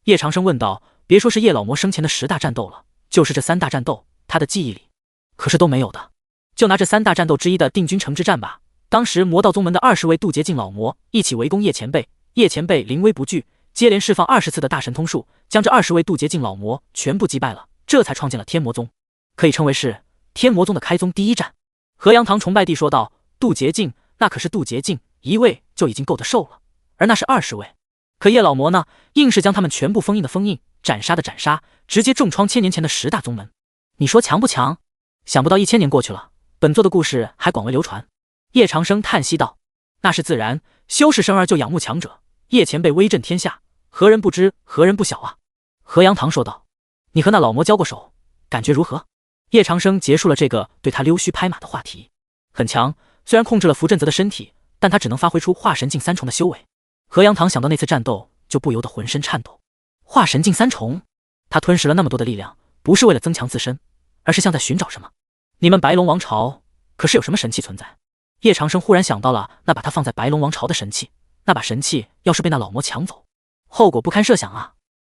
叶长生问道。别说是叶老魔生前的10大战斗了，就是这3大战斗，他的记忆里可是都没有的。就拿这3大战斗之一的定军城之战吧，当时魔道宗门的20位渡劫境老魔一起围攻叶前辈，叶前辈临危不惧，接连释放20次的大神通术，将这20位渡劫境老魔全部击败了，这才创建了天魔宗，可以称为是天魔宗的开宗第一战。河阳堂崇拜地说道，渡劫境那可是渡劫境1位就已经够得受了，而那是20位，可叶老魔呢，硬是将他们全部封印的封印，斩杀的斩杀，直接重创1000年前的10大宗门。你说强不强？想不到1000年过去了，本座的故事还广为流传。叶长生叹息道，那是自然，修士生而就仰慕强者，叶前辈威震天下，何人不知，何人不晓啊？河阳堂说道。你和那老魔交过手，感觉如何？叶长生结束了这个对他溜须拍马的话题。很强，虽然控制了符镇泽的身体，但他只能发挥出化神境3重的修为。河阳堂想到那次战斗，就不由得浑身颤抖。化神境3重，他吞噬了那么多的力量，不是为了增强自身，而是像在寻找什么。你们白龙王朝可是有什么神器存在？叶长生忽然想到了那把他放在白龙王朝的神器，那把神器要是被那老魔抢走，后果不堪设想啊！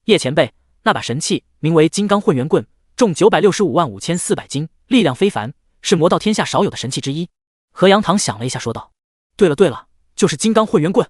叶前辈，那把神器名为金刚混元棍，重9655400斤，力量非凡，是魔道天下少有的神器之一。河阳堂想了一下说道，对了，就是金刚混元棍。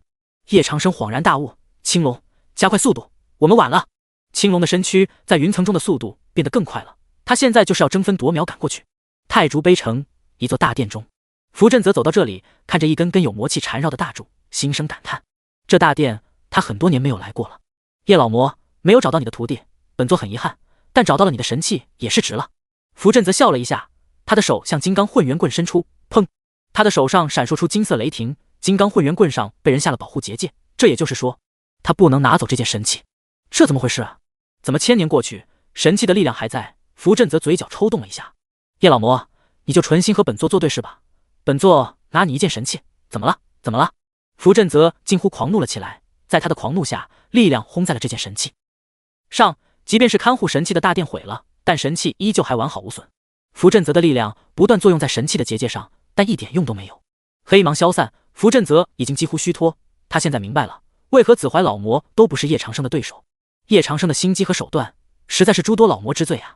叶长生恍然大悟，青龙，加快速度，我们晚了。青龙的身躯在云层中的速度变得更快了，他现在就是要争分夺秒赶过去。太竹碑城一座大殿中，符镇泽走到这里，看着一根根有魔气缠绕的大柱，心生感叹，这大殿他很多年没有来过了。叶老魔，没有找到你的徒弟，本座很遗憾，但找到了你的神器也是值了。符镇泽笑了一下，他的手向金刚混元棍伸出，砰，他的手上闪烁出金色雷霆，金刚混元棍上被人下了保护结界，这也就是说他不能拿走这件神器。这怎么回事啊？怎么1000年过去，神器的力量还在？符镇泽嘴角抽动了一下。叶老魔，你就纯心和本座作对是吧？本座拿你一件神器，怎么了？怎么了？符镇泽近乎狂怒了起来，在他的狂怒下，力量轰在了这件神器上，即便是看护神器的大殿毁了，但神器依旧还完好无损。符镇泽的力量不断作用在神器的结界上，但一点用都没有。黑芒消散，符镇泽已经几乎虚脱，他现在明白了，为何紫怀老魔都不是叶长生的对手。叶长生的心机和手段，实在是诸多老魔之最啊！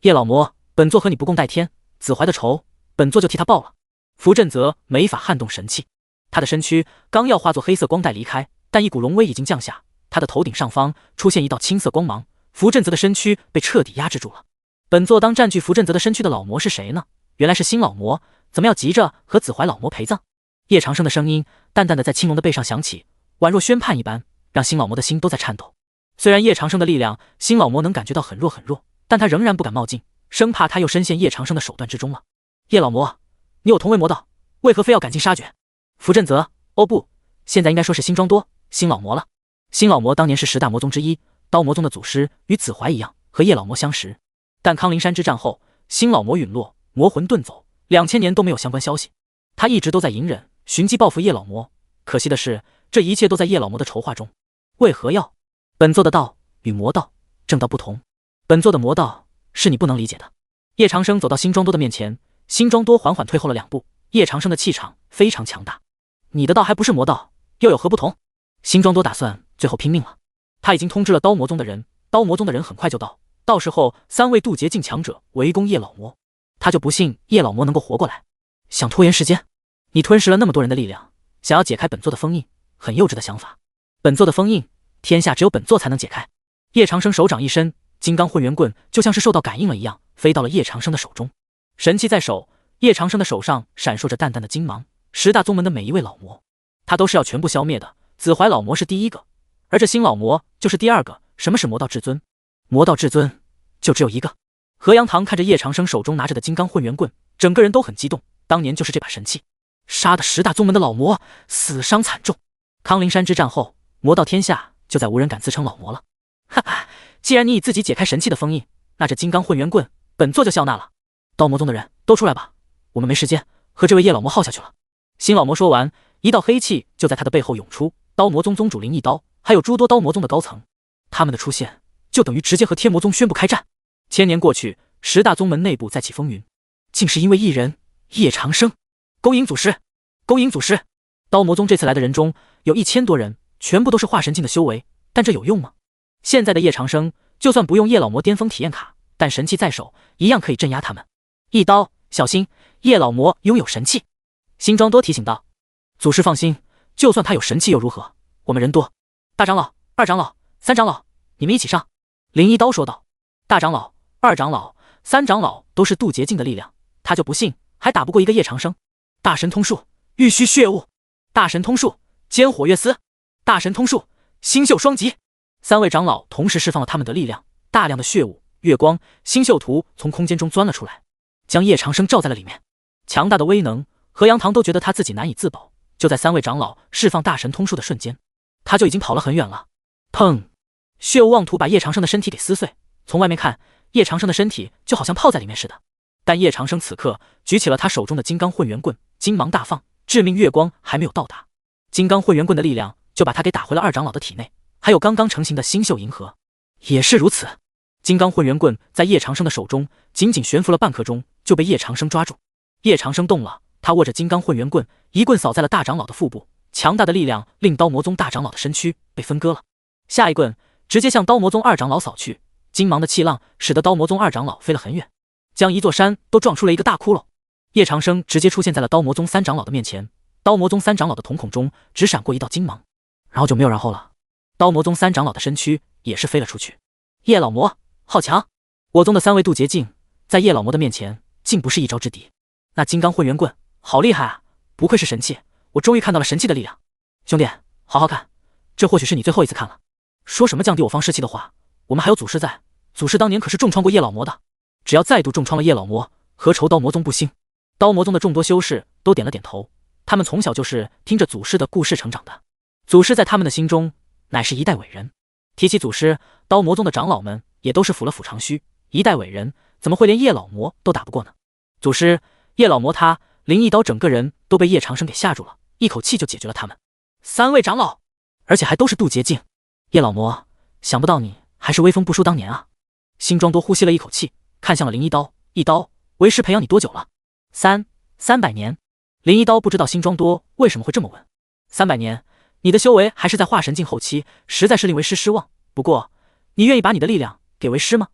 叶老魔，本座和你不共戴天，紫怀的仇，本座就替他报了。符镇泽没法撼动神器，他的身躯刚要化作黑色光带离开，但一股龙威已经降下，他的头顶上方出现一道青色光芒，符镇泽的身躯被彻底压制住了。本座当占据符镇泽的身躯的老魔是谁呢？原来是新老魔，怎么要急着和紫怀老魔陪葬？叶长生的声音淡淡的在青龙的背上响起，宛若宣判一般，让新老魔的心都在颤抖。虽然叶长生的力量新老魔能感觉到很弱很弱，但他仍然不敢冒进，生怕他又深陷叶长生的手段之中了。叶老魔，你有同为魔道，为何非要赶尽杀绝？符镇泽，哦不，现在应该说是新庄多新老魔了。新老魔当年是10大魔宗之一，刀魔宗的祖师，与子怀一样和叶老魔相识，但康陵山之战后，新老魔陨落，魔魂遁走，2000年都没有相关消息。他一直都在隐忍，寻机报复叶老魔，可惜的是，这一切都在叶老魔的筹划中。为何要？本座的道与魔道、正道不同，本座的魔道是你不能理解的。叶长生走到新庄多的面前，新庄多缓缓退后了2步，叶长生的气场非常强大。你的道还不是魔道，又有何不同？新庄多打算最后拼命了。他已经通知了刀魔宗的人，刀魔宗的人很快就到，到时候3位渡劫境强者围攻叶老魔，他就不信叶老魔能够活过来。想拖延时间？你吞噬了那么多人的力量，想要解开本座的封印，很幼稚的想法。本座的封印，天下只有本座才能解开。叶长生手掌一伸，金刚混元棍就像是受到感应了一样，飞到了叶长生的手中。神器在手，叶长生的手上闪烁着淡淡的金芒。10大宗门的每一位老魔，他都是要全部消灭的。紫怀老魔是第一个，而这新老魔就是第二个。什么是魔道至尊？魔道至尊就只有一个。河阳堂看着叶长生手中拿着的金刚混元棍，整个人都很激动。当年就是这把神器，杀的10大宗门的老魔死伤惨重。康陵山之战后，魔道天下就再无人敢自称老魔了。哈哈，既然你已自己解开神器的封印，那这金刚混元棍本座就笑纳了。刀魔宗的人都出来吧，我们没时间和这位叶老魔耗下去了。新老魔说完，一道黑气就在他的背后涌出。刀魔宗宗主林一刀，还有诸多刀魔宗的高层，他们的出现就等于直接和天魔宗宣布开战。千年过去，10大宗门内部再起风云，竟是因为一人叶长生。勾引祖师，勾引祖师！刀魔宗这次来的人中有1000多人，全部都是化神境的修为，但这有用吗？现在的叶长生就算不用叶老魔巅峰体验卡，但神器在手，一样可以镇压他们。一刀，小心，叶老魔拥有神器。新庄多提醒道：“祖师放心，就算他有神器又如何？我们人多。大长老、2长老、3长老，你们一起上。”林一刀说道。大长老、2长老、3长老都是渡劫境的力量，他就不信还打不过一个叶长生。大神通术，玉虚血雾；大神通术，尖火月丝；大神通术，星宿双极。3位长老同时释放了他们的力量，大量的血雾、月光、星宿图从空间中钻了出来，将叶长生罩在了里面。强大的威能，河阳堂都觉得他自己难以自保。就在3位长老释放大神通术的瞬间，他就已经跑了很远了。砰！血雾妄图把叶长生的身体给撕碎。从外面看，叶长生的身体就好像泡在里面似的。但叶长生此刻举起了他手中的金刚混元棍，金芒大放，致命月光还没有到达，金刚混元棍的力量就把他给打回了2长老的体内。还有刚刚成型的星宿银河也是如此。金刚混元棍在叶长生的手中仅仅悬浮了半刻钟，就被叶长生抓住。叶长生动了，他握着金刚混元棍，一棍扫在了大长老的腹部。强大的力量令刀魔宗大长老的身躯被分割了，下一棍直接向刀魔宗2长老扫去。金芒的气浪使得刀魔宗2长老飞了很远，将一座山都撞出了一个大窟窿。叶长生直接出现在了刀魔宗3长老的面前，刀魔宗3长老的瞳孔中只闪过一道金芒，然后就没有然后了。刀魔宗3长老的身躯也是飞了出去。叶老魔好强，我宗的3位渡劫境在叶老魔的面前竟不是一招之敌。那金刚混元棍好厉害啊，不愧是神器，我终于看到了神器的力量。兄弟，好好看，这或许是你最后一次看了。说什么降低我方士气的话，我们还有祖师在，祖师当年可是重创过叶老魔的，只要再度重创了叶老魔，何愁刀魔宗不兴？刀魔宗的众多修士都点了点头，他们从小就是听着祖师的故事成长的，祖师在他们的心中乃是一代伟人。提起祖师，刀魔宗的长老们也都是抚了抚长须，一代伟人怎么会连叶老魔都打不过呢？祖师，叶老魔他林一刀整个人都被叶长生给吓住了，一口气就解决了他们3位长老，而且还都是渡劫境。叶老魔，想不到你还是威风不输当年啊！新庄多呼吸了一口气，看向了林一刀，一刀，为师培养你多久了？300年。林一刀不知道新庄多为什么会这么问。300年，你的修为还是在化神境后期，实在是令为师失望。不过，你愿意把你的力量给为师吗？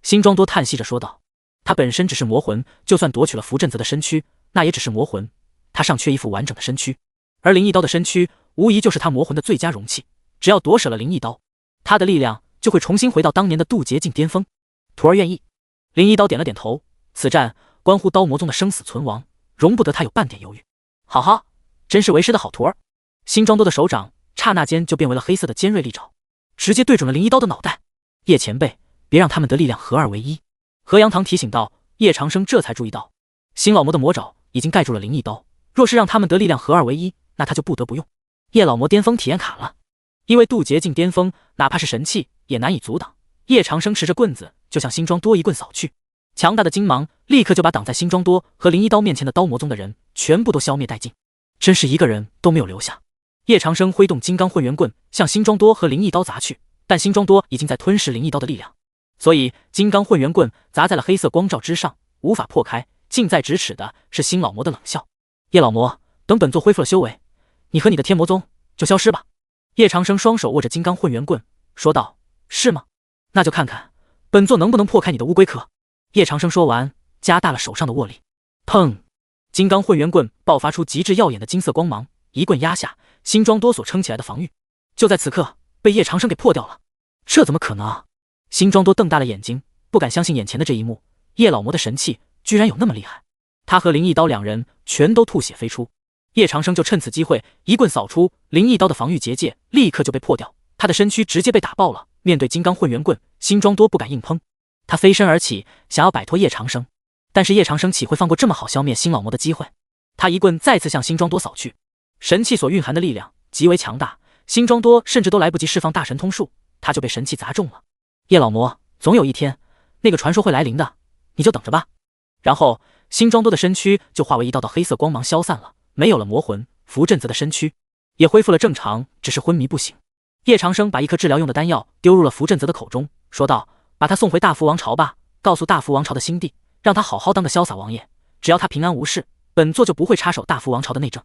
新庄多叹息着说道。他本身只是魔魂，就算夺取了符镇泽的身躯，那也只是魔魂，他尚缺一副完整的身躯。而林一刀的身躯，无疑就是他魔魂的最佳容器。只要夺舍了林一刀，他的力量就会重新回到当年的渡劫境巅峰。徒儿愿意。林一刀点了点头，此战关乎刀魔宗的生死存亡，容不得他有半点犹豫。好好，真是为师的好徒儿。新庄多的手掌刹那间就变为了黑色的尖锐利爪，直接对准了林一刀的脑袋。叶前辈，别让他们的力量合二为一。河阳堂提醒道。叶长生这才注意到，新老魔的魔爪已经盖住了林一刀，若是让他们的力量合二为一，那他就不得不用叶老魔巅峰体验卡了。因为渡劫境巅峰，哪怕是神器也难以阻挡。叶长生持着棍子就向新庄多一棍扫去，强大的金芒立刻就把挡在新庄多和林一刀面前的刀魔宗的人全部都消灭殆尽，真是一个人都没有留下。叶长生挥动金刚混元棍向新庄多和林一刀砸去，但新庄多已经在吞噬林一刀的力量，所以金刚混元棍砸在了黑色光罩之上，无法破开。近在咫尺的是新老魔的冷笑。叶老魔，等本座恢复了修为，你和你的天魔宗就消失吧。叶长生双手握着金刚混元棍，说道：“是吗？那就看看本座能不能破开你的乌龟壳。”叶长生说完，加大了手上的握力。砰！金刚混元棍爆发出极致耀眼的金色光芒，一棍压下新庄多所撑起来的防御，就在此刻被叶长生给破掉了。这怎么可能啊？新庄多瞪大了眼睛，不敢相信眼前的这一幕。叶老魔的神器居然有那么厉害！他和灵异刀两人全都吐血飞出，叶长生就趁此机会一棍扫出，灵异刀的防御结界立刻就被破掉，他的身躯直接被打爆了。面对金刚混元棍，新庄多不敢硬碰，他飞身而起，想要摆脱叶长生，但是叶长生岂会放过这么好消灭新老魔的机会？他一棍再次向新庄多扫去，神器所蕴含的力量极为强大，新庄多甚至都来不及释放大神通术，他就被神器砸中了。叶老魔，总有一天那个传说会来临的，你就等着吧。然后新庄多的身躯就化为一道道黑色光芒消散了，没有了魔魂，符镇泽的身躯也恢复了正常，只是昏迷不醒。叶长生把一颗治疗用的丹药丢入了符镇泽的口中，说道：“把他送回大福王朝吧，告诉大福王朝的新帝，让他好好当个潇洒王爷，只要他平安无事，本座就不会插手大福王朝的内政。”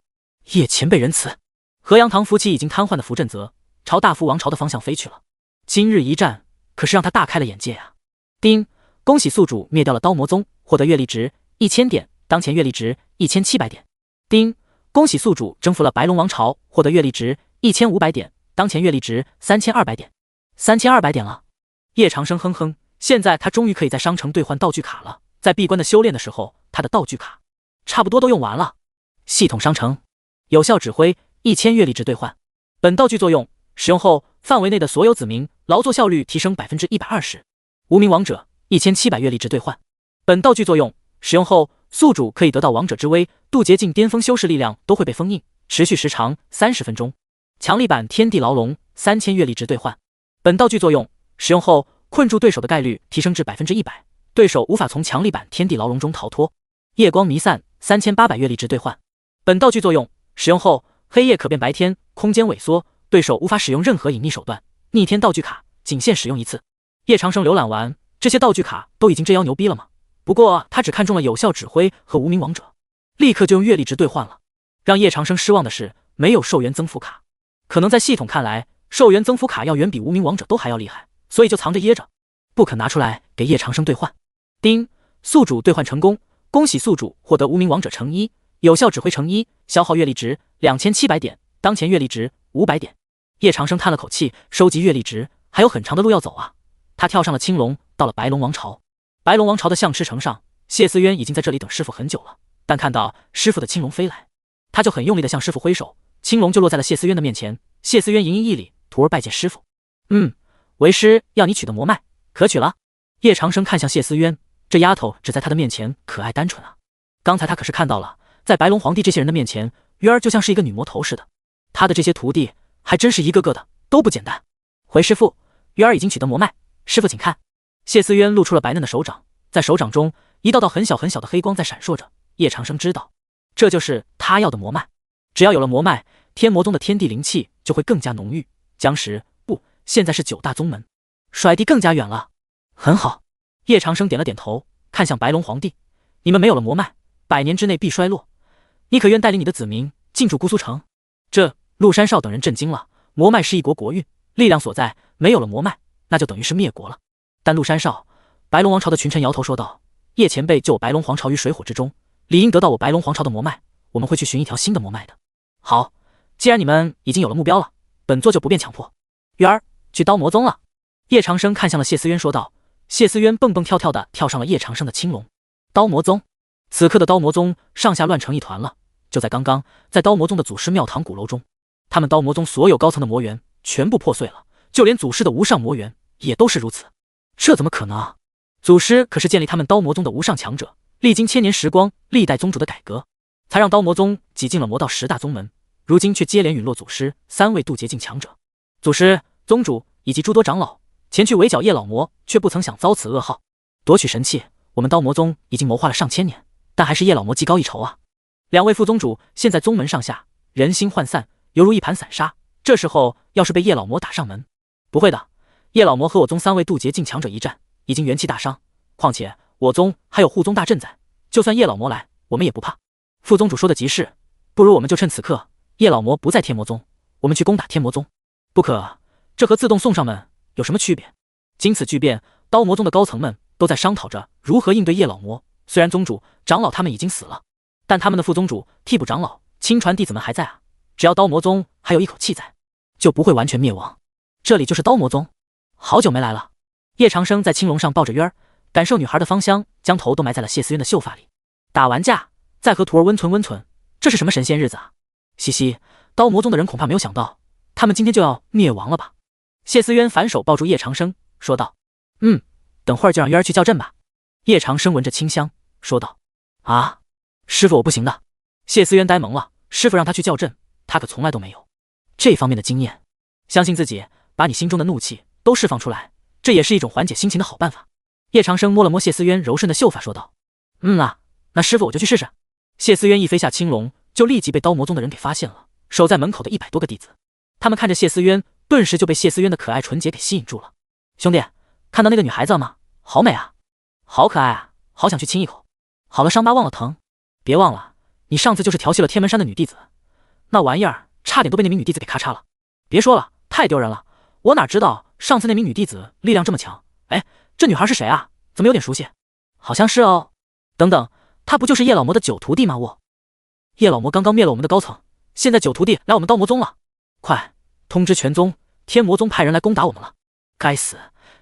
叶前辈仁慈。河阳堂扶起已经瘫痪的符镇泽，朝大福王朝的方向飞去了。今日一战可是让他大开了眼界啊！丁，恭喜宿主灭掉了刀魔宗，获得阅历值1000点，当前阅历值1700点。丁，恭喜宿主征服了白龙王朝，获得阅历值1500点，当前阅历值3200点。3200点了。叶长生哼哼，现在他终于可以在商城兑换道具卡了。在闭关的修炼的时候，他的道具卡差不多都用完了。系统商城有效指挥1000阅历值兑换。本道具作用使用后，范围内的所有子民劳作效率提升120%。无名王者1700阅历值兑换。本道具作用使用后，宿主可以得到王者之威，渡劫境巅峰修士力量都会被封印，持续时长30分钟。强力版天地牢笼3000阅历值兑换。本道具作用使用后，困住对手的概率提升至100%，对手无法从强力版天地牢笼中逃脱。夜光弥散3800阅历值兑换。本道具作用使用后，黑夜可变白天，空间萎缩，对手无法使用任何隐匿手段。逆天道具卡仅限使用一次。叶长生浏览完这些道具卡，都已经这妖牛逼了吗？不过他只看中了有效指挥和无名王者，立刻就用阅历值兑换了。让叶长生失望的是，没有寿元增幅卡。可能在系统看来，寿元增幅卡要远比无名王者都还要厉害，所以就藏着掖着，不肯拿出来给叶长生兑换。丁，宿主兑换成功，恭喜宿主获得无名王者乘1，有效指挥乘1，消耗阅历值2700点，当前阅历值500点。叶长生叹了口气，收集阅历值还有很长的路要走啊。他跳上了青龙，到了白龙王朝。白龙王朝的象池城上，谢思渊已经在这里等师傅很久了，但看到师傅的青龙飞来，他就很用力地向师傅挥手，青龙就落在了谢思渊的面前。谢思渊盈盈一礼，徒儿拜见师傅。为师要你取的魔脉，可取了？叶长生看向谢思渊，这丫头只在他的面前可爱单纯啊。刚才他可是看到了，在白龙皇帝这些人的面前，鱼儿就像是一个女魔头似的。他的这些徒弟还真是一个个的都不简单。回师傅，鱼儿已经取得魔脉，师傅请看。谢思渊露出了白嫩的手掌，在手掌中一道道很小很小的黑光在闪烁着。叶长生知道，这就是他要的魔脉。只要有了魔脉，天魔宗的天地灵气就会更加浓郁。将时不，现在是9大宗门，甩地更加远了。很好。叶长生点了点头，看向白龙皇帝，你们没有了魔脉，100年之内必衰落，你可愿带领你的子民进驻姑苏城？这陆山少等人震惊了。魔脉是一国国运，力量所在，没有了魔脉，那就等于是灭国了。但陆山少，白龙王朝的群臣摇头说道：“叶前辈救我白龙皇朝于水火之中，理应得到我白龙皇朝的魔脉，我们会去寻一条新的魔脉的。”好，既然你们已经有了目标了，本座就不便强迫。鱼儿去刀魔宗了。叶长生看向了谢思渊说道。谢思渊蹦蹦跳跳的跳上了叶长生的青龙。刀魔宗，此刻的刀魔宗上下乱成一团了。就在刚刚，在刀魔宗的祖师庙堂鼓楼中，他们刀魔宗所有高层的魔元全部破碎了，就连祖师的无上魔元也都是如此。这怎么可能啊？祖师可是建立他们刀魔宗的无上强者，历经千年时光，历代宗主的改革，才让刀魔宗挤进了魔道10大宗门，如今却接连陨落祖师3位渡劫境强者。祖师、宗主以及诸多长老前去围剿叶老魔，却不曾想遭此噩耗。夺取神器，我们刀魔宗已经谋划了上千年，但还是叶老魔技高一筹啊。2位副宗主现在宗门上下人心涣散，犹如一盘散沙，这时候要是被叶老魔打上门，不会的，叶老魔和我宗3位渡劫境强者一战，已经元气大伤，况且我宗还有护宗大阵在，就算叶老魔来，我们也不怕。副宗主说的极是，不如我们就趁此刻叶老魔不在天魔宗，我们去攻打天魔宗。不可，这和自动送上门有什么区别？经此巨变，刀魔宗的高层们都在商讨着如何应对叶老魔。虽然宗主、长老他们已经死了，但他们的副宗主、替补长老、亲传弟子们还在啊。只要刀魔宗还有一口气在，就不会完全灭亡。这里就是刀魔宗，好久没来了。叶长生在青龙上抱着约儿，感受女孩的芳香，将头都埋在了谢思渊的秀发里。打完架再和徒儿温存温存，这是什么神仙日子啊？嘻嘻，刀魔宗的人恐怕没有想到，他们今天就要灭亡了吧？谢思渊反手抱住叶长生，说道：“等会儿就让约儿去叫阵吧。”叶长生闻着清香，说道：“啊，师傅我不行的。”谢思渊呆萌了，师傅让他去叫阵，他可从来都没有这方面的经验。相信自己，把你心中的怒气都释放出来，这也是一种缓解心情的好办法。叶长生摸了摸谢思渊柔顺的秀发，说道：“那师傅我就去试试。”谢思渊一飞下青龙，就立即被刀魔宗的人给发现了。守在门口的100多个弟子，他们看着谢思渊，顿时就被谢思渊的可爱纯洁给吸引住了。兄弟，看到那个女孩子了吗？好美啊，好可爱啊，好想去亲一口。好了，伤疤忘了疼，别忘了，你上次就是调戏了天门山的女弟子，那玩意儿差点都被那名女弟子给咔嚓了。别说了，太丢人了，我哪知道上次那名女弟子力量这么强。哎，这女孩是谁啊？怎么有点熟悉？好像是哦。等等，她不就是叶老魔的9徒弟吗？叶老魔刚刚灭了我们的高层，现在9徒弟来我们刀魔宗了，快通知全宗，天魔宗派人来攻打我们了。该死，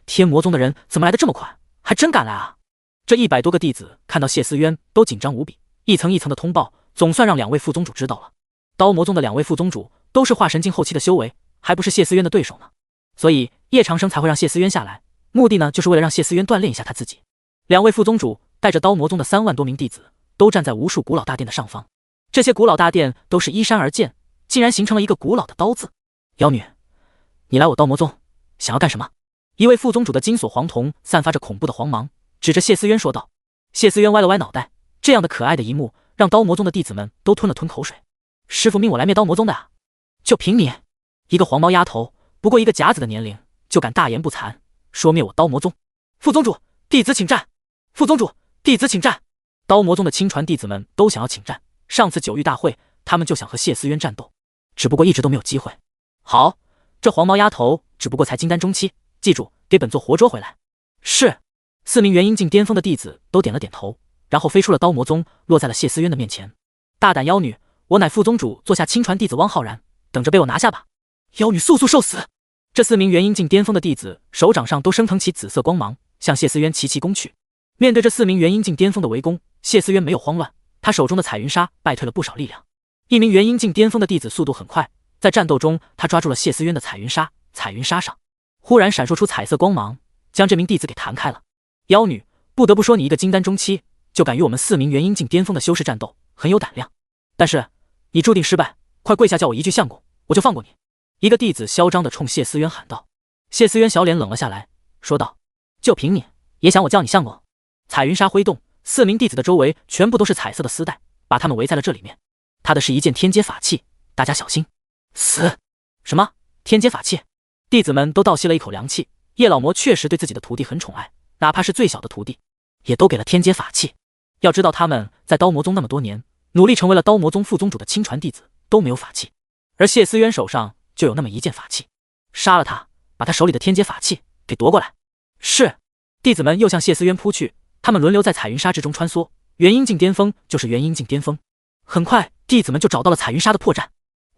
天魔宗的人怎么来的这么快，还真敢来啊！这100多个弟子看到谢思渊都紧张无比，一层一层的通报，总算让2位副宗主知道了。刀魔宗的2位副宗主都是化神境后期的修为，还不是谢思渊的对手呢，所以叶长生才会让谢思渊下来，目的呢就是为了让谢思渊锻炼一下他自己。2位副宗主带着刀魔宗的3万多名弟子，都站在无数古老大殿的上方。这些古老大殿都是依山而建，竟然形成了一个古老的刀字。妖女，你来我刀魔宗想要干什么？一位副宗主的金锁黄瞳散发着恐怖的黄芒，指着谢思渊说道。谢思渊歪了歪脑袋，这样的可爱的一幕让刀魔宗的弟子们都吞了吞口水。师父命我来灭刀魔宗的啊，就凭你一个黄毛丫头，不过一个甲子的年龄，就敢大言不惭说灭我刀魔宗？副宗主，弟子请战！副宗主，弟子请战！刀魔宗的亲传弟子们都想要请战，上次9域大会他们就想和谢思渊战斗，只不过一直都没有机会。好，这黄毛丫头只不过才金丹中期，记住给本座活捉回来。是。4名元婴境巅峰的弟子都点了点头，然后飞出了刀魔宗，落在了谢思渊的面前。大胆妖女，我乃副宗主座下亲传弟子汪浩然，等着被我拿下吧！妖女速速受死！这4名元婴境巅峰的弟子手掌上都升腾起紫色光芒，向谢思渊齐齐攻去。面对这4名元婴境巅峰的围攻，谢思渊没有慌乱，他手中的彩云纱败退了不少力量。一名元婴境巅峰的弟子速度很快，在战斗中他抓住了谢思渊的彩云纱，彩云纱上忽然闪烁出彩色光芒，将这名弟子给弹开了。妖女，不得不说你一个金丹中期就敢与我们4名元婴境巅峰的修士战斗，很有胆量。但是你注定失败，快跪下叫我一句相公，我就放过你。一个弟子嚣张地冲谢思渊喊道。谢思渊小脸冷了下来，说道：就凭你也想我叫你相公？彩云纱挥动，4名弟子的周围全部都是彩色的丝带，把他们围在了这里面。他的是一件天阶法器，大家小心。死！什么天阶法器？弟子们都倒吸了一口凉气。叶老魔确实对自己的徒弟很宠爱，哪怕是最小的徒弟也都给了天阶法器。要知道他们在刀魔宗那么多年，努力成为了刀魔宗副宗主的亲传弟子都没有法器，而谢思渊手上就有那么一件法器。杀了他，把他手里的天阶法器给夺过来。是。弟子们又向谢思渊扑去，他们轮流在彩云纱之中穿梭，元婴境巅峰就是元婴境巅峰。很快弟子们就找到了彩云纱的破绽。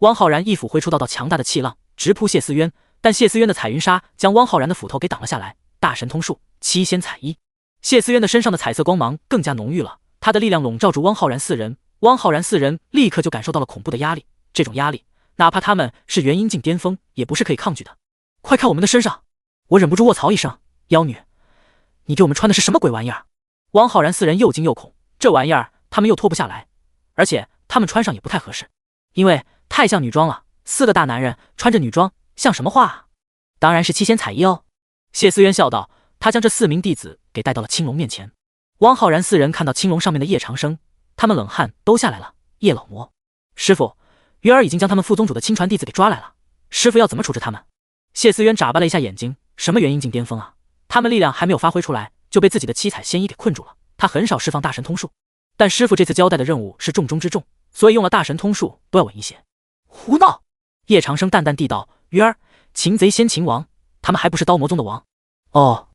汪浩然一斧挥出道强大的气浪，直扑谢思渊，但谢思渊的彩云纱将汪浩然的斧头给挡了下来。大神通术七仙彩衣，谢思渊的身上的彩色光芒更加浓郁了，他的力量笼罩住汪浩然4人，汪浩然4人立刻就感受到了恐怖的压力，这种压力哪怕他们是元婴境巅峰也不是可以抗拒的。快看我们的身上！我忍不住卧槽一声，妖女，你给我们穿的是什么鬼玩意儿？汪浩然4人又惊又恐，这玩意儿他们又脱不下来，而且他们穿上也不太合适，因为太像女装了，4个大男人穿着女装像什么话啊？当然是七仙彩衣哦。谢思渊笑道，他将这4名弟子给带到了青龙面前。汪浩然4人看到青龙上面的叶长生，他们冷汗都下来了。叶老魔，师傅，鱼儿已经将他们副宗主的亲传弟子给抓来了，师傅要怎么处置他们？谢思渊眨巴了一下眼睛，什么元婴境巅峰啊，他们力量还没有发挥出来，就被自己的七彩仙衣给困住了。他很少释放大神通术，但师傅这次交代的任务是重中之重，所以用了大神通术都要稳一些。胡闹！叶长生淡淡地道，鱼儿，擒贼先擒王，他们还不是刀魔宗的王？哦，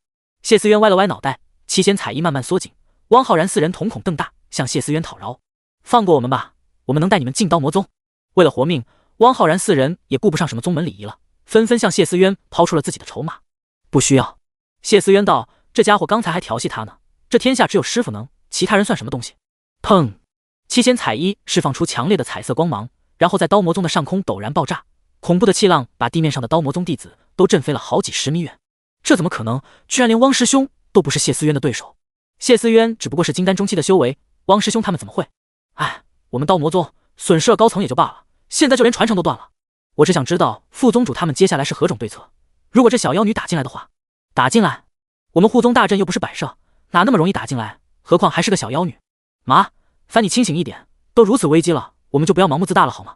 谢思渊歪了歪脑袋，七仙彩衣慢慢缩紧，汪浩然四人瞳孔瞪大，向谢思渊讨饶：“放过我们吧，我们能带你们进刀魔宗。”为了活命，汪浩然四人也顾不上什么宗门礼仪了，纷纷向谢思渊抛出了自己的筹码。不需要，谢思渊道：“这家伙刚才还调戏他呢，这天下只有师傅能，其他人算什么东西？”砰！七仙彩衣释放出强烈的彩色光芒，然后在刀魔宗的上空陡然爆炸，恐怖的气浪把地面上的刀魔宗弟子都震飞了好几十米远。这怎么可能？居然连汪师兄都不是谢思渊的对手。谢思渊只不过是金丹中期的修为，汪师兄他们怎么会？哎，我们刀魔宗损失了高层也就罢了，现在就连传承都断了。我只想知道副宗主他们接下来是何种对策。如果这小妖女打进来的话，打进来？我们护宗大阵又不是摆设，哪那么容易打进来？何况还是个小妖女。妈，烦你清醒一点，都如此危机了，我们就不要盲目自大了好吗？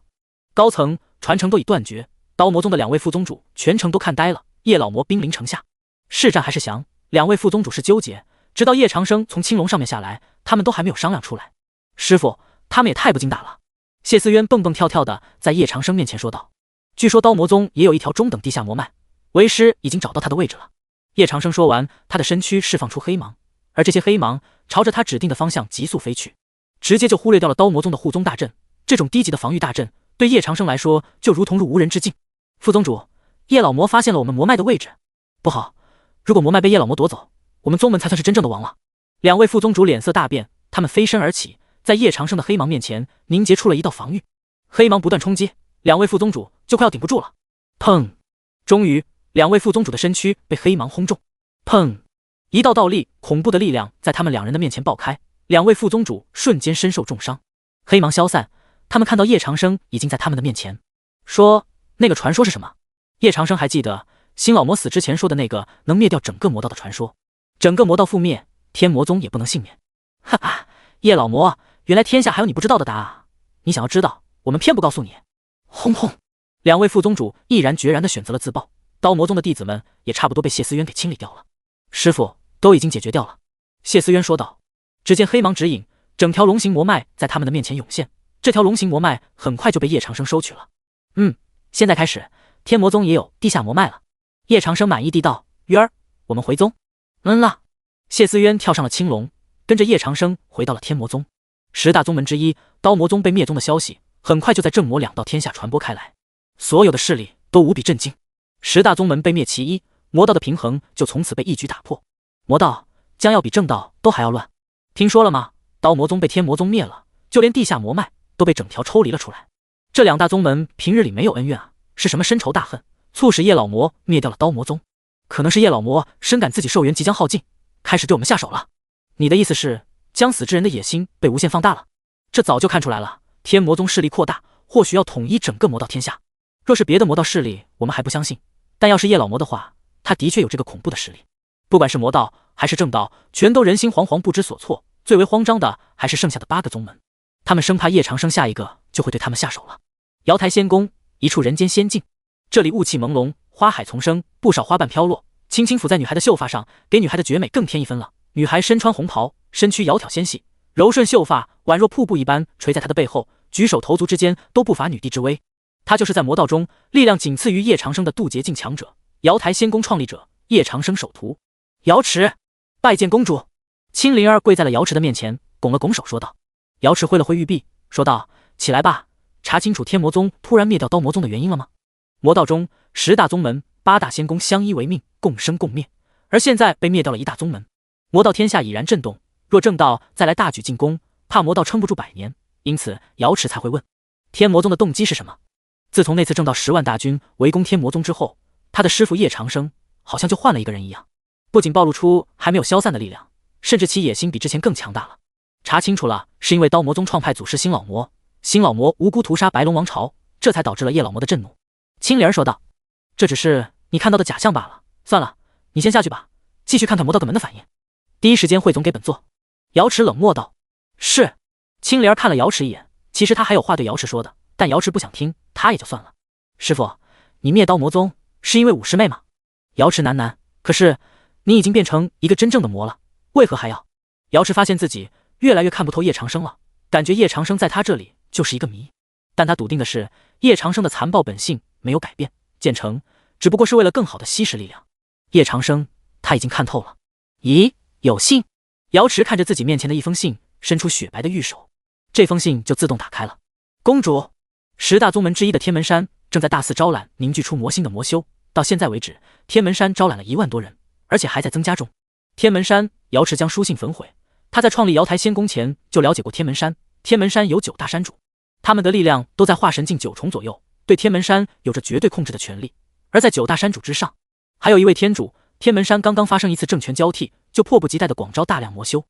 高层传承都已断绝，刀魔宗的两位副宗主全程都看呆了。叶老魔兵临城下，是战还是降？两位副宗主是纠结，直到叶长生从青龙上面下来，他们都还没有商量出来。师傅，他们也太不经打了。谢思渊蹦蹦跳跳的在叶长生面前说道：“据说刀魔宗也有一条中等地下魔脉，为师已经找到他的位置了。”叶长生说完，他的身躯释放出黑芒，而这些黑芒朝着他指定的方向急速飞去，直接就忽略掉了刀魔宗的护宗大阵。这种低级的防御大阵对叶长生来说就如同入无人之境。副宗主，叶老魔发现了我们魔脉的位置，不好，如果魔脉被叶老魔夺走，我们宗门才算是真正的亡了。两位副宗主脸色大变，他们飞身而起，在叶长生的黑芒面前凝结出了一道防御。黑芒不断冲击，两位副宗主就快要顶不住了。砰！终于，两位副宗主的身躯被黑芒轰中。砰！一道倒立，恐怖的力量在他们两人的面前爆开，两位副宗主瞬间身受重伤。黑芒消散，他们看到叶长生已经在他们的面前。说，那个传说是什么？叶长生还记得新老魔死之前说的那个能灭掉整个魔道的传说，整个魔道覆灭，天魔宗也不能幸免。哈哈，叶老魔，原来天下还有你不知道的答案，你想要知道，我们偏不告诉你。轰轰！两位副宗主毅然决然地选择了自爆，刀魔宗的弟子们也差不多被谢思渊给清理掉了。师傅，都已经解决掉了。谢思渊说道。只见黑芒指引，整条龙形魔脉在他们的面前涌现，这条龙形魔脉很快就被叶长生收取了。现在开始，天魔宗也有地下魔脉了。叶长生满意地道：“渊儿，我们回宗。”了。谢思渊跳上了青龙，跟着叶长生回到了天魔宗。10大宗门之一，刀魔宗被灭宗的消息很快就在正魔两道天下传播开来，所有的势力都无比震惊。10大宗门被灭其一，魔道的平衡就从此被一举打破，魔道将要比正道都还要乱。听说了吗？刀魔宗被天魔宗灭了，就连地下魔脉都被整条抽离了出来。这两大宗门平日里没有恩怨啊，是什么深仇大恨，促使叶老魔灭掉了刀魔宗？可能是叶老魔深感自己寿元即将耗尽，开始对我们下手了。你的意思是，将死之人的野心被无限放大了？这早就看出来了，天魔宗势力扩大，或许要统一整个魔道天下。若是别的魔道势力，我们还不相信，但要是叶老魔的话，他的确有这个恐怖的实力。不管是魔道还是正道，全都人心惶惶，不知所措。最为慌张的还是剩下的8个宗门，他们生怕叶长生下一个就会对他们下手了。瑶台仙宫，一处人间仙境，这里雾气朦胧，花海丛生，不少花瓣飘落，轻轻抚在女孩的秀发上，给女孩的绝美更添一分了。女孩身穿红袍，身躯窈窕纤细，柔顺秀发宛若瀑布一般垂在她的背后，举手投足之间都不乏女帝之威。她就是在魔道中力量仅次于叶长生的渡劫境强者，瑶台仙宫创立者叶长生首徒瑶池，拜见公主。青灵儿跪在了瑶池的面前，拱了拱手说道。瑶池挥了挥玉臂，说道：“起来吧，查清楚天魔宗突然灭掉刀魔宗的原因了吗？”魔道中10大宗门8大仙宫相依为命，共生共灭，而现在被灭掉了1大宗门，魔道天下已然震动。若正道再来大举进攻，怕魔道撑不住100年，因此瑶池才会问天魔宗的动机是什么。自从那次正道10万大军围攻天魔宗之后，他的师傅叶长生好像就换了一个人一样，不仅暴露出还没有消散的力量，甚至其野心比之前更强大了。查清楚了，是因为刀魔宗创派祖师新老魔，新老魔无辜屠杀白龙王朝，这才导致了叶老魔的震怒。青灵儿说道：“这只是你看到的假象罢了，算了，你先下去吧，继续看看魔道各门的反应，第一时间汇总给本座。”瑶池冷漠道：“是。”青灵儿看了瑶池一眼，其实他还有话对瑶池说的，但瑶池不想听，他也就算了。师傅，你灭刀魔宗是因为武师妹吗？瑶池喃喃：“可是你已经变成一个真正的魔了，为何还要？”瑶池发现自己越来越看不透叶长生了，感觉叶长生在他这里就是一个谜，但他笃定的是叶长生的残暴本性没有改变，建成只不过是为了更好的吸食力量。叶长生他已经看透了。咦，有信？瑶池看着自己面前的一封信，伸出雪白的玉手，这封信就自动打开了。公主，10大宗门之一的天门山正在大肆招揽凝聚出魔星的魔修，到现在为止，天门山招揽了1万多人，而且还在增加中。天门山，瑶池将书信焚毁。他在创立瑶台仙宫前就了解过天门山，天门山有9大山主，他们的力量都在化神境9重左右，对天门山有着绝对控制的权利。而在9大山主之上，还有一位天主。天门山刚刚发生一次政权交替，就迫不及待地广招大量魔修。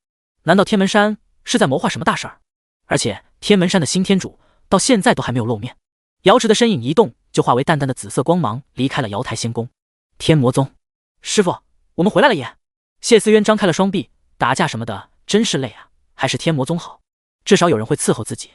难道天门山是在谋划什么大事儿？而且天门山的新天主到现在都还没有露面。瑶池的身影一动，就化为淡淡的紫色光芒，离开了瑶台仙宫。天魔宗，师傅，我们回来了也。谢思渊张开了双臂，打架什么的真是累啊，还是天魔宗好，至少有人会伺候自己。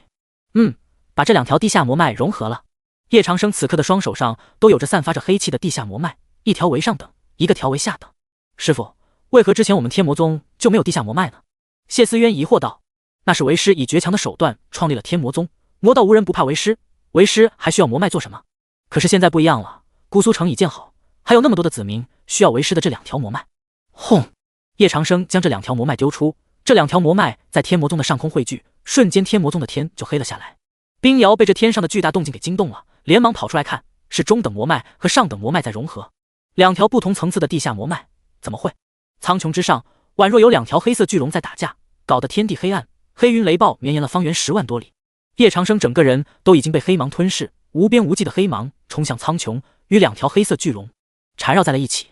把这2条地下魔脉融合了。叶长生此刻的双手上都有着散发着黑气的地下魔脉，一条为上等，一个条为下等。师傅，为何之前我们天魔宗就没有地下魔脉呢？谢思渊疑惑道。那是为师以绝强的手段创立了天魔宗，魔道无人不怕为师，为师还需要魔脉做什么？可是现在不一样了，姑苏城已建好，还有那么多的子民需要为师的这2条魔脉。轰！叶长生将这2条魔脉丢出，这2条魔脉在天魔宗的上空汇聚，瞬间天魔宗的天就黑了下来。冰瑶被这天上的巨大动静给惊动了，连忙跑出来看，是中等魔脉和上等魔脉在融合，2条不同层次的地下魔脉。怎么会？苍穹之上宛若有2条黑色巨龙在打架，搞得天地黑暗，黑云雷暴绵延了方圆10万多里。叶长生整个人都已经被黑芒吞噬，无边无际的黑芒冲向苍穹，与2条黑色巨龙缠绕在了一起。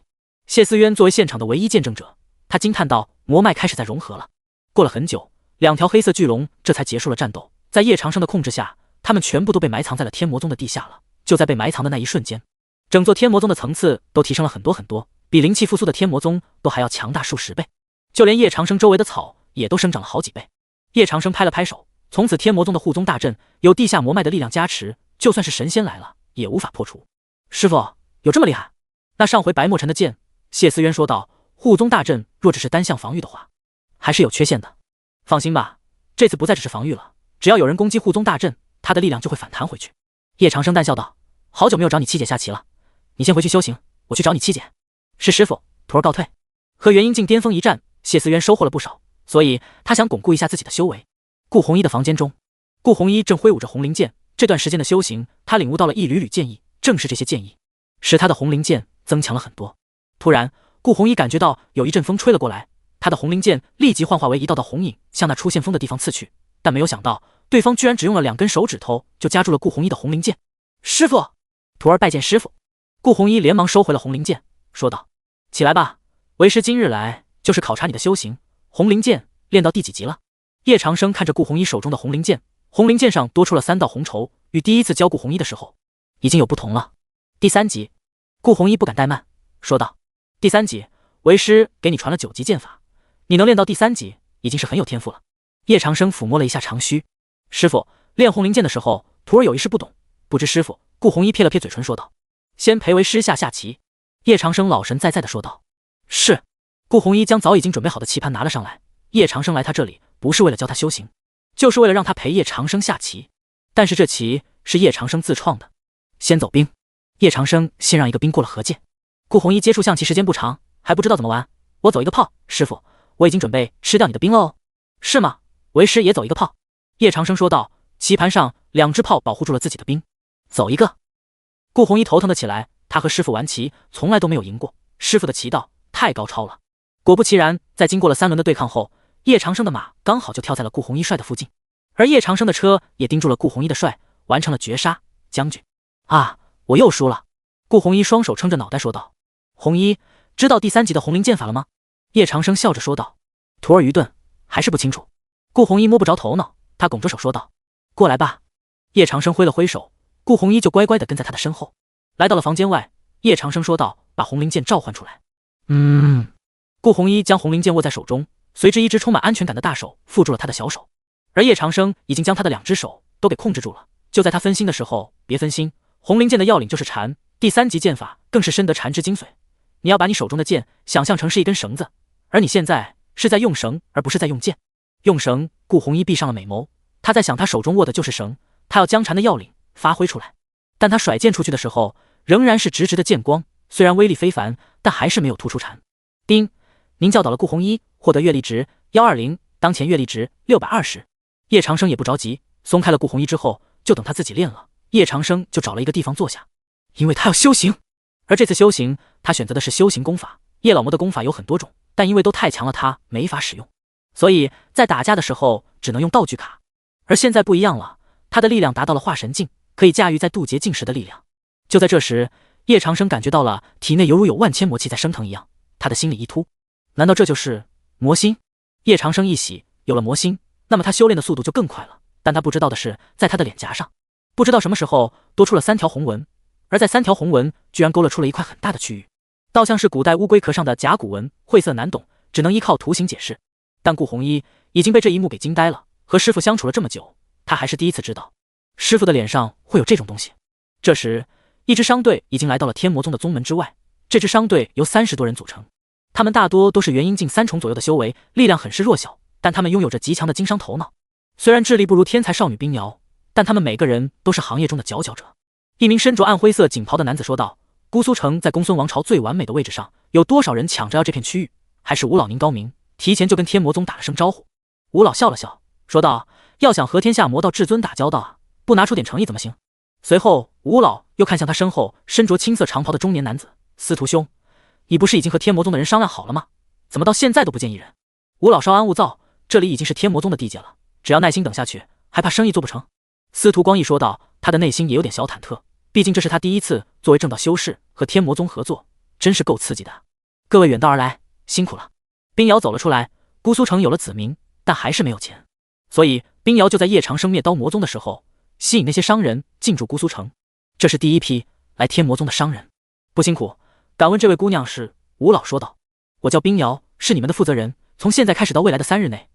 谢思渊作为现场的唯一见证者，他惊叹道：魔脉开始在融合了。过了很久，2条黑色巨龙这才结束了战斗，在叶长生的控制下，他们全部都被埋藏在了天魔宗的地下了。就在被埋藏的那一瞬间，整座天魔宗的层次都提升了很多很多，比灵气复苏的天魔宗都还要强大数10倍，就连叶长生周围的草也都生长了好几倍。叶长生拍了拍手，从此天魔宗的护宗大阵有地下魔脉的力量加持，就算是神仙来了也无法破除。师傅，有这么厉害？那上回白墨尘的剑，谢思渊说道，护宗大阵若只是单向防御的话，还是有缺陷的。放心吧，这次不再只是防御了，只要有人攻击护宗大阵，他的力量就会反弹回去。叶长生淡笑道，好久没有找你七姐下棋了，你先回去修行，我去找你七姐。是师傅，徒儿告退。和元婴境巅峰一战，谢思渊收获了不少，所以他想巩固一下自己的修为。顾红衣的房间中，顾红衣正挥舞着红灵剑，这段时间的修行，他领悟到了一缕缕剑意，正是这些剑意使他的红灵剑增强了很多。突然，顾红衣感觉到有一阵风吹了过来，他的红灵剑立即幻化为一道道红影，向那出现风的地方刺去，但没有想到对方居然只用了2根手指头就夹住了顾红衣的红灵剑。师傅，徒儿拜见师傅。顾红衣连忙收回了红灵剑，说道，起来吧，为师今日来就是考察你的修行，红灵剑练到第几级了？叶长生看着顾红衣手中的红灵剑，红灵剑上多出了3道红绸，与第一次教顾红衣的时候已经有不同了。第3级。顾红衣不敢怠慢，说道，第3级，为师给你传了9级剑法，你能练到第3级已经是很有天赋了。叶长生抚摸了一下长须，师傅，练红灵剑的时候，徒儿有一事不懂，不知师傅。顾红衣撇了撇嘴唇说道，先陪为师下棋。叶长生老神在在的说道，是。顾红衣将早已经准备好的棋盘拿了上来，叶长生来他这里不是为了教他修行，就是为了让他陪叶长生下棋，但是这棋是叶长生自创的。先走兵。叶长生先让一个兵过了河界。顾红衣接触象棋时间不长，还不知道怎么玩，我走一个炮。师傅，我已经准备吃掉你的兵了哦。是吗？为师也走一个炮。叶长生说道，棋盘上2只炮保护住了自己的兵。走一个。顾红衣头疼了起来，他和师傅玩棋从来都没有赢过，师傅的棋道太高超了。果不其然，在经过了3轮的对抗后，叶长生的马刚好就跳在了顾红衣帅的附近，而叶长生的车也盯住了顾红衣的帅，完成了绝杀。将军啊，我又输了。顾红衣双手撑着脑袋说道。红衣，知道第3级的红灵剑法了吗？叶长生笑着说道。徒儿愚钝，还是不清楚。顾红衣摸不着头脑，他拱着手说道，过来吧。叶长生挥了挥手，顾红衣就乖乖地跟在他的身后。来到了房间外，叶长生说道，把红灵剑召唤出来。顾红衣将红灵剑握在手中，随之一只充满安全感的大手缚住了他的小手，而叶长生已经将他的2只手都给控制住了。就在他分心的时候，别分心，红灵剑的要领就是缠，第3级剑法更是深得缠之精髓。你要把你手中的剑想象成是一根绳子，而你现在是在用绳而不是在用剑。用绳，顾红衣闭上了美眸，他在想他手中握的就是绳，他要将缠的要领发挥出来，但他甩剑出去的时候仍然是直直的剑光，虽然威力非凡，但还是没有突出禅。丁，您教导了顾红衣，获得阅历值120，当前阅历值620。叶长生也不着急，松开了顾红衣之后，就等他自己练了。叶长生就找了一个地方坐下，因为他要修行。而这次修行，他选择的是修行功法。叶老魔的功法有很多种，但因为都太强了，他没法使用，所以在打架的时候只能用道具卡。而现在不一样了，他的力量达到了化神境，可以驾驭在渡劫境时的力量。就在这时，叶长生感觉到了体内犹如有万千魔气在升腾一样，他的心里一突，难道这就是魔心？叶长生一喜，有了魔心，那么他修炼的速度就更快了。但他不知道的是，在他的脸颊上，不知道什么时候多出了3条红纹，而在3条红纹居然勾勒出了一块很大的区域，倒像是古代乌龟壳上的甲骨文，晦涩难懂，只能依靠图形解释。但顾红衣已经被这一幕给惊呆了，和师傅相处了这么久，他还是第一次知道师傅的脸上会有这种东西。这时，一支商队已经来到了天魔宗的宗门之外，这支商队由30多人组成，他们大多都是元婴境3重左右的修为，力量很是弱小，但他们拥有着极强的经商头脑。虽然智力不如天才少女冰瑶，但他们每个人都是行业中的佼佼者。一名身着暗灰色锦袍的男子说道：“姑苏城在公孙王朝最完美的位置上，有多少人抢着要这片区域？还是吴老您高明，提前就跟天魔宗打了声招呼。”吴老笑了笑，说道：“要想和天下魔道至尊打交道啊，不拿出点诚意怎么行？”随后，吴老又看向他身后身着青色长袍的中年男子：“司徒兄，你不是已经和天魔宗的人商量好了吗？怎么到现在都不见一人？”吴老稍安勿躁，这里已经是天魔宗的地界了，只要耐心等下去，还怕生意做不成？司徒光义说道，他的内心也有点小忐忑，毕竟这是他第一次作为正道修士和天魔宗合作，真是够刺激的。各位远道而来，辛苦了。冰瑶走了出来，姑苏城有了子民，但还是没有钱，所以冰瑶就在叶长生灭刀魔宗的时候，吸引那些商人进驻姑苏城。这是第一批来天魔宗的商人。不辛苦，敢问这位姑娘是？吴老说道。我叫冰瑶，是你们的负责人，从现在开始到未来的3日内，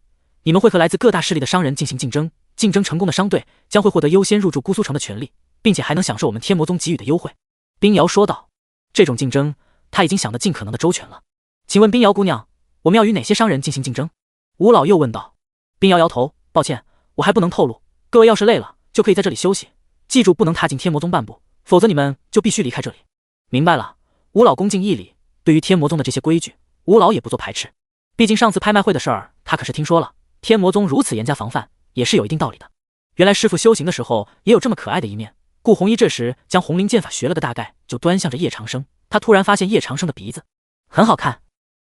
你们会和来自各大势力的商人进行竞争，竞争成功的商队将会获得优先入驻姑苏城的权利，并且还能享受我们天魔宗给予的优惠。冰瑶说道。这种竞争他已经想得尽可能的周全了。请问冰瑶姑娘，我们要与哪些商人进行竞争？吴老又问道。冰瑶摇头，抱歉，我还不能透露。各位要是累了，就可以在这里休息，记住不能踏进天魔宗半步，否则你们就必须离开这里。明白了。吴老恭敬一礼，对于天魔宗的这些规矩，吴老也不做排斥。毕竟上次拍卖会的事儿，他可是听说了，天魔宗如此严加防范，也是有一定道理的。原来师傅修行的时候也有这么可爱的一面。顾红衣这时将红绫剑法学了个大概，就端向着叶长生。他突然发现叶长生的鼻子很好看，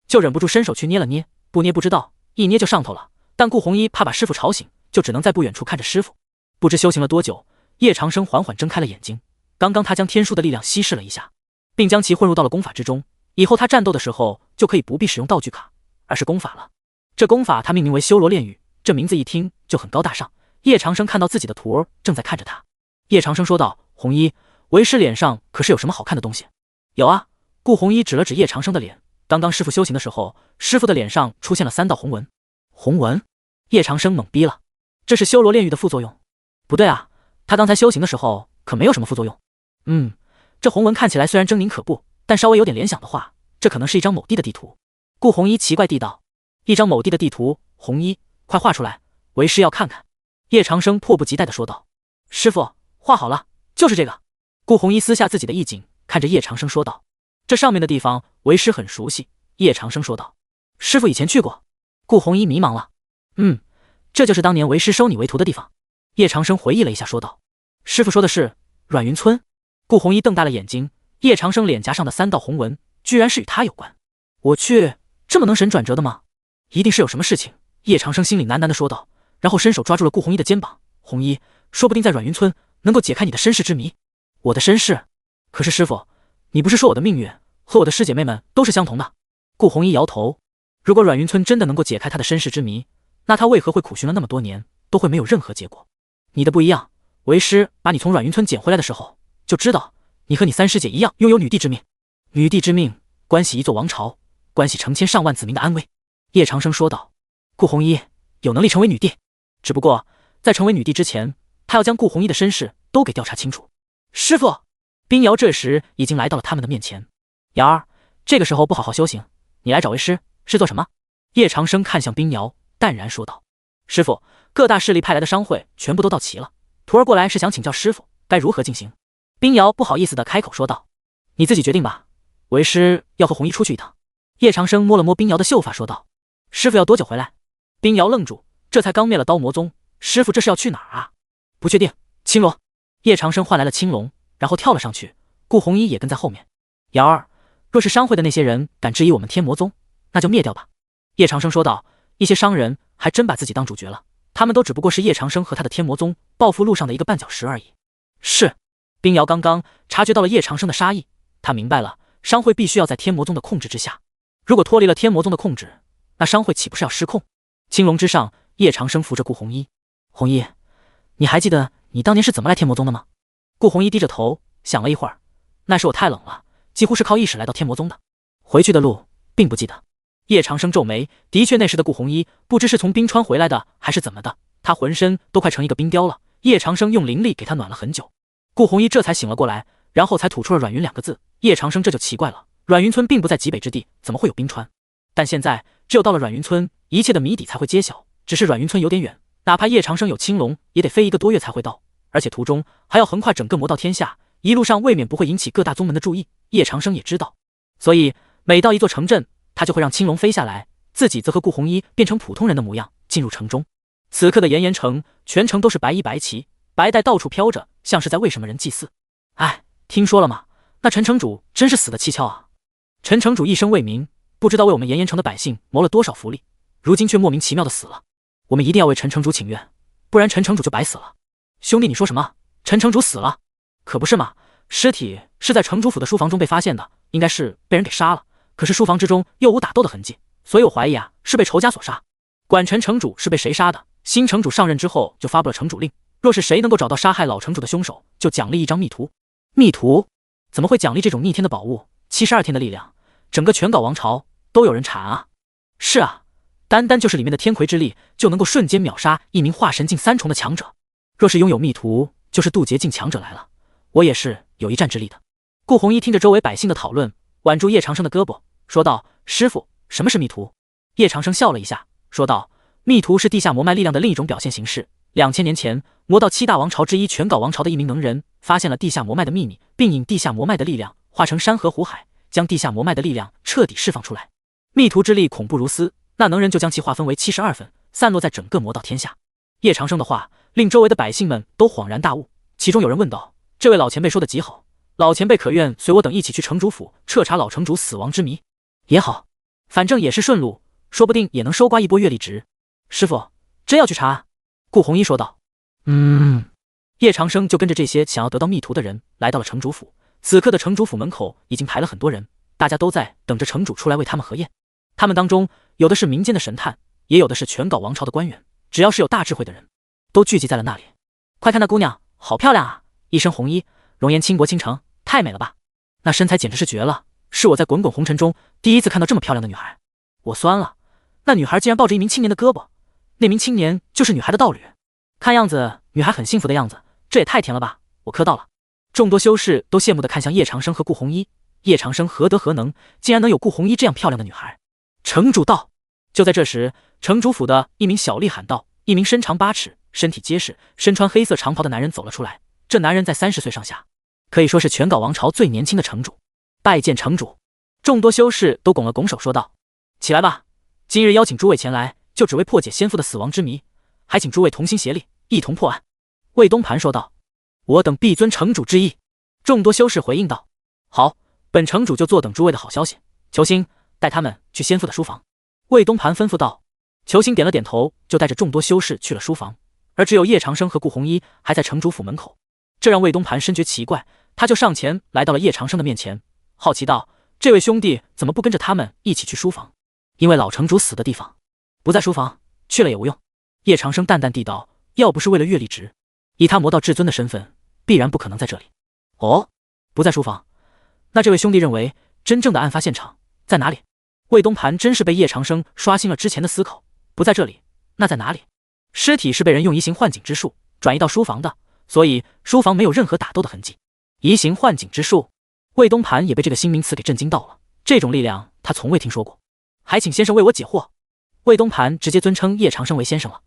就忍不住伸手去捏了捏，不捏不知道，一捏就上头了。但顾红衣怕把师傅吵醒，就只能在不远处看着师傅。不知修行了多久，叶长生缓缓睁开了眼睛。刚刚他将天书的力量稀释了一下，并将其混入到了功法之中，以后他战斗的时候就可以不必使用道具卡，而是功法了。这功法他命名为修罗炼狱，这名字一听就很高大上。叶长生看到自己的徒儿正在看着他，叶长生说道：“红衣，为师脸上可是有什么好看的东西？”有啊，顾红衣指了指叶长生的脸。刚刚师傅修行的时候，师傅的脸上出现了3道红纹。红纹？叶长生懵逼了，这是修罗炼狱的副作用？不对啊，他刚才修行的时候可没有什么副作用。这红纹看起来虽然狰狞可怖，但稍微有点联想的话，这可能是一张某地的地图。顾红衣奇怪地道：“一张某地的地图？红衣，快画出来，为师要看看。”叶长生迫不及待地说道：“师傅，画好了，就是这个。”顾红衣撕下自己的意境，看着叶长生说道：“这上面的地方为师很熟悉。”叶长生说道：“师傅以前去过。”顾红衣迷茫了：“这就是当年为师收你为徒的地方。”叶长生回忆了一下说道：“师傅说的是阮云村？”顾红衣瞪大了眼睛，叶长生脸颊上的3道红纹居然是与他有关。我去，这么能神转折的吗？一定是有什么事情。叶长生心里喃喃地说道，然后伸手抓住了顾红衣的肩膀：“红衣，说不定在阮云村能够解开你的身世之谜。”我的身世？可是师傅，你不是说我的命运和我的师姐妹们都是相同的？顾红衣摇头，如果阮云村真的能够解开他的身世之谜，那他为何会苦寻了那么多年，都会没有任何结果？你的不一样，为师把你从阮云村捡回来的时候，就知道你和你3师姐一样拥有女帝之命。女帝之命关系一座王朝，关系成千上万子民的安危。叶长生说道。顾红衣有能力成为女帝，只不过在成为女帝之前，他要将顾红衣的身世都给调查清楚。师傅，冰瑶这时已经来到了他们的面前。瑶儿，这个时候不好好修行，你来找为师是做什么？叶长生看向冰瑶，淡然说道：“师傅，各大势力派来的商会全部都到齐了，徒儿过来是想请教师傅该如何进行。”冰瑶不好意思地开口说道：“你自己决定吧，为师要和红衣出去一趟。叶长生摸了摸冰瑶的秀发，说道：“师傅要多久回来？”冰瑶愣住，这才刚灭了刀魔宗，师傅这是要去哪儿啊？不确定。青龙。叶长生唤来了青龙，然后跳了上去，顾红衣也跟在后面。瑶儿，若是商会的那些人敢质疑我们天魔宗，那就灭掉吧。叶长生说道。一些商人还真把自己当主角了，他们都只不过是叶长生和他的天魔宗报复路上的一个绊脚石而已。是。冰瑶刚刚察觉到了叶长生的杀意，他明白了，商会必须要在天魔宗的控制之下，如果脱离了天魔宗的控制，那商会岂不是要失控？青龙之上，叶长生扶着顾红衣。红衣，你还记得你当年是怎么来天魔宗的吗？顾红衣低着头想了一会儿，那时我太冷了，几乎是靠意识来到天魔宗的，回去的路并不记得。叶长生皱眉，的确那时的顾红衣不知是从冰川回来的还是怎么的，他浑身都快成一个冰雕了。叶长生用灵力给他暖了很久，顾红衣这才醒了过来，然后才吐出了阮云2个字。叶长生这就奇怪了，阮云村并不在极北之地，怎么会有冰川？但现在只有到了阮云村，一切的谜底才会揭晓。只是阮云村有点远，哪怕叶长生有青龙，也得飞1个多月才会到，而且途中还要横跨整个魔道天下，一路上未免不会引起各大宗门的注意。叶长生也知道，所以每到一座城镇，他就会让青龙飞下来，自己则和顾红衣变成普通人的模样进入城中。此刻的炎炎城，全城都是白衣白旗，白带到处飘着，像是在为什么人祭祀。哎，听说了吗？那陈城主真是死得蹊跷啊！陈城主一生为民，不知道为我们炎炎城的百姓谋了多少福利，如今却莫名其妙的死了。我们一定要为陈城主请愿，不然陈城主就白死了。兄弟，你说什么？陈城主死了？可不是嘛，尸体是在城主府的书房中被发现的，应该是被人给杀了。可是书房之中又无打斗的痕迹，所以我怀疑啊，是被仇家所杀。管陈城主是被谁杀的，新城主上任之后就发布了城主令，若是谁能够找到杀害老城主的凶手，就奖励一张密图。密图？怎么会奖励这种逆天的宝物？72天的力量，整个全皋王朝都有人馋啊！是啊，单单就是里面的天魁之力，就能够瞬间秒杀一名化神境3重的强者。若是拥有密图，就是渡劫境强者来了，我也是有一战之力的。顾红衣听着周围百姓的讨论，挽住叶长生的胳膊，说道：“师傅，什么是密图？”叶长生笑了一下，说道：“密图是地下魔脉力量的另一种表现形式。2000年前，魔道7大王朝之一全皋王朝的一名能人发现了地下魔脉的秘密，并引地下魔脉的力量化成山河湖海，将地下魔脉的力量彻底释放出来。密图之力恐怖如斯，那能人就将其划分为72份，散落在整个魔道天下。”叶长生的话令周围的百姓们都恍然大悟，其中有人问道：“这位老前辈说的极好，老前辈可愿随我等一起去城主府彻查老城主死亡之谜？”也好，反正也是顺路，说不定也能收刮一波阅历值。师傅，真要去查？顾红衣说道。叶长生就跟着这些想要得到密图的人来到了城主府。此刻的城主府门口已经排了很多人，大家都在等着城主出来为他们核验。他们当中有的是民间的神探，也有的是全皋王朝的官员，只要是有大智慧的人，都聚集在了那里。快看那姑娘，好漂亮啊！一身红衣，容颜倾国倾城，太美了吧！那身材简直是绝了，是我在滚滚红尘中第一次看到这么漂亮的女孩。我酸了，那女孩竟然抱着一名青年的胳膊，那名青年就是女孩的道侣。看样子女孩很幸福的样子，这也太甜了吧！我磕到了。众多修士都羡慕地看向叶长生和顾红衣，叶长生何德何能，竟然能有顾红衣这样漂亮的女孩？城主到！就在这时，城主府的一名小吏喊道：“一名身长8尺、身体结实、身穿黑色长袍的男人走了出来。这男人在30岁上下，可以说是全皋王朝最年轻的城主。拜见城主！”众多修士都拱了拱手说道：“起来吧，今日邀请诸位前来，就只为破解先父的死亡之谜，还请诸位同心协力，一同破案。”魏东盘说道：“我等必遵城主之意。”众多修士回应道：“好，本城主就坐等诸位的好消息。求星，带他们去先父的书房。”魏东盘吩咐道。求星点了点头，就带着众多修士去了书房，而只有叶长生和顾红衣还在城主府门口。这让魏东盘深觉奇怪，他就上前来到了叶长生的面前，好奇道：“这位兄弟怎么不跟着他们一起去书房？因为老城主死的地方不在书房，去了也无用。”叶长生淡淡地道：“要不是为了阅历值，以他魔道至尊的身份，必然不可能在这里。”哦，不在书房，那这位兄弟认为真正的案发现场在哪里？魏东盘真是被叶长生刷新了之前的思考，不在这里，那在哪里？尸体是被人用移形换景之术转移到书房的，所以书房没有任何打斗的痕迹。移形换景之术，魏东盘也被这个新名词给震惊到了，这种力量他从未听说过。还请先生为我解惑。魏东盘直接尊称叶长生为先生了。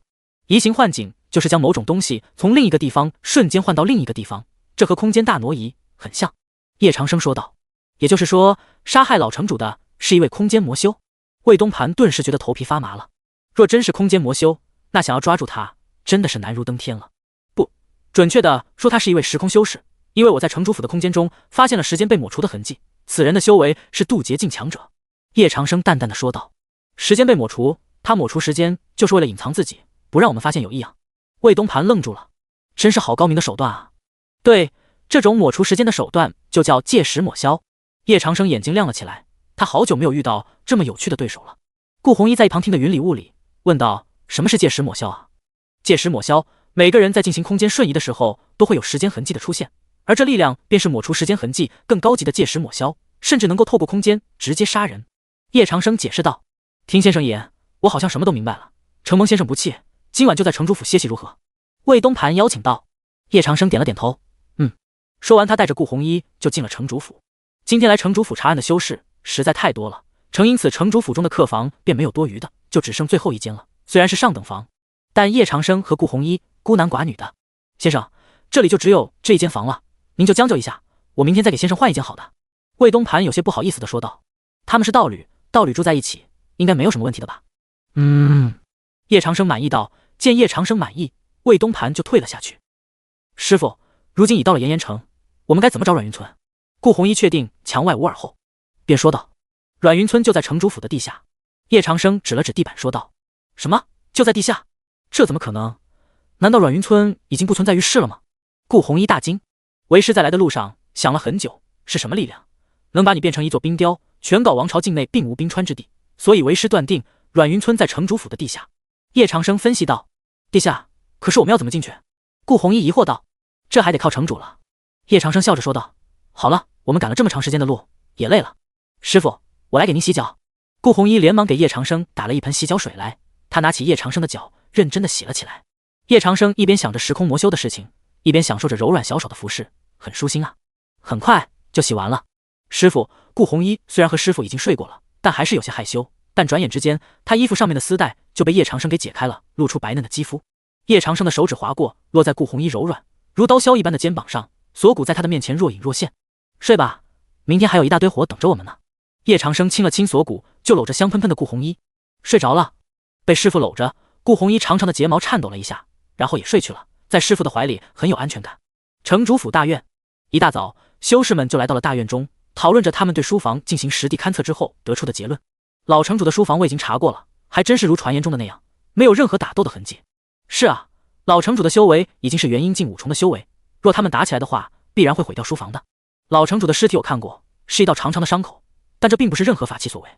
移形换景就是将某种东西从另一个地方瞬间换到另一个地方，这和空间大挪移很像。叶长生说道。也就是说，杀害老城主的是一位空间魔修？魏东盘顿时觉得头皮发麻了。若真是空间魔修，那想要抓住他，真的是难如登天了。不，准确的说，他是一位时空修士，因为我在城主府的空间中发现了时间被抹除的痕迹，此人的修为是渡劫境强者。叶长生淡淡的说道。时间被抹除，他抹除时间就是为了隐藏自己，不让我们发现有异样。魏东盘愣住了，真是好高明的手段啊！对，这种抹除时间的手段就叫借时抹消。叶长生眼睛亮了起来，他好久没有遇到这么有趣的对手了。顾红衣在一旁听得云里雾里，问道：“什么是借时抹消啊？”借时抹消，每个人在进行空间瞬移的时候都会有时间痕迹的出现，而这力量便是抹除时间痕迹更高级的借时抹消，甚至能够透过空间直接杀人。叶长生解释道：“听先生一言，我好像什么都明白了。承蒙先生不弃，今晚就在城主府歇息如何？”魏东盘邀请道。叶长生点了点头，说完，他带着顾红衣就进了城主府。今天来城主府查案的修士实在太多了，正因此城主府中的客房便没有多余的，就只剩最后一间了。虽然是上等房，但叶长生和顾红衣孤男寡女的。先生，这里就只有这一间房了，您就将就一下，我明天再给先生换一间好的。魏东盘有些不好意思的说道。他们是道侣，道侣住在一起，应该没有什么问题的吧？叶长生满意道。见叶长生满意，魏东盘就退了下去。师傅，如今已到了炎炎城，我们该怎么找阮云村？顾红衣确定墙外无耳后，便说道：“阮云村就在城主府的地下。”叶长生指了指地板说道：“什么？就在地下？这怎么可能？难道阮云村已经不存在于世了吗？”顾红衣大惊，为师在来的路上想了很久，是什么力量能把你变成一座冰雕？全皋王朝境内并无冰川之地，所以为师断定阮云村在城主府的地下。叶长生分析道：“地下？可是我们要怎么进去？”顾红衣疑惑道：“这还得靠城主了。”叶长生笑着说道：“好了，我们赶了这么长时间的路，也累了。师傅，我来给您洗脚。”顾红衣连忙给叶长生打了一盆洗脚水来，他拿起叶长生的脚，认真的洗了起来。叶长生一边想着时空魔修的事情，一边享受着柔软小手的服侍，很舒心啊。很快就洗完了。师傅，顾红衣虽然和师傅已经睡过了，但还是有些害羞。但转眼之间，他衣服上面的丝带就被叶长生给解开了，露出白嫩的肌肤。叶长生的手指划过，落在顾红衣柔软如刀削一般的肩膀上，锁骨在他的面前若隐若现。睡吧，明天还有一大堆活等着我们呢。叶长生亲了亲锁骨，就搂着香喷喷的顾红衣睡着了。被师傅搂着，顾红衣长长的睫毛颤抖了一下，然后也睡去了，在师傅的怀里很有安全感。城主府大院，一大早，修士们就来到了大院中，讨论着他们对书房进行实地勘测之后得出的结论。老城主的书房我已经查过了，还真是如传言中的那样，没有任何打斗的痕迹。是啊，老城主的修为已经是元婴境5重的修为，若他们打起来的话，必然会毁掉书房的。老城主的尸体我看过，是一道长长的伤口，但这并不是任何法器所为。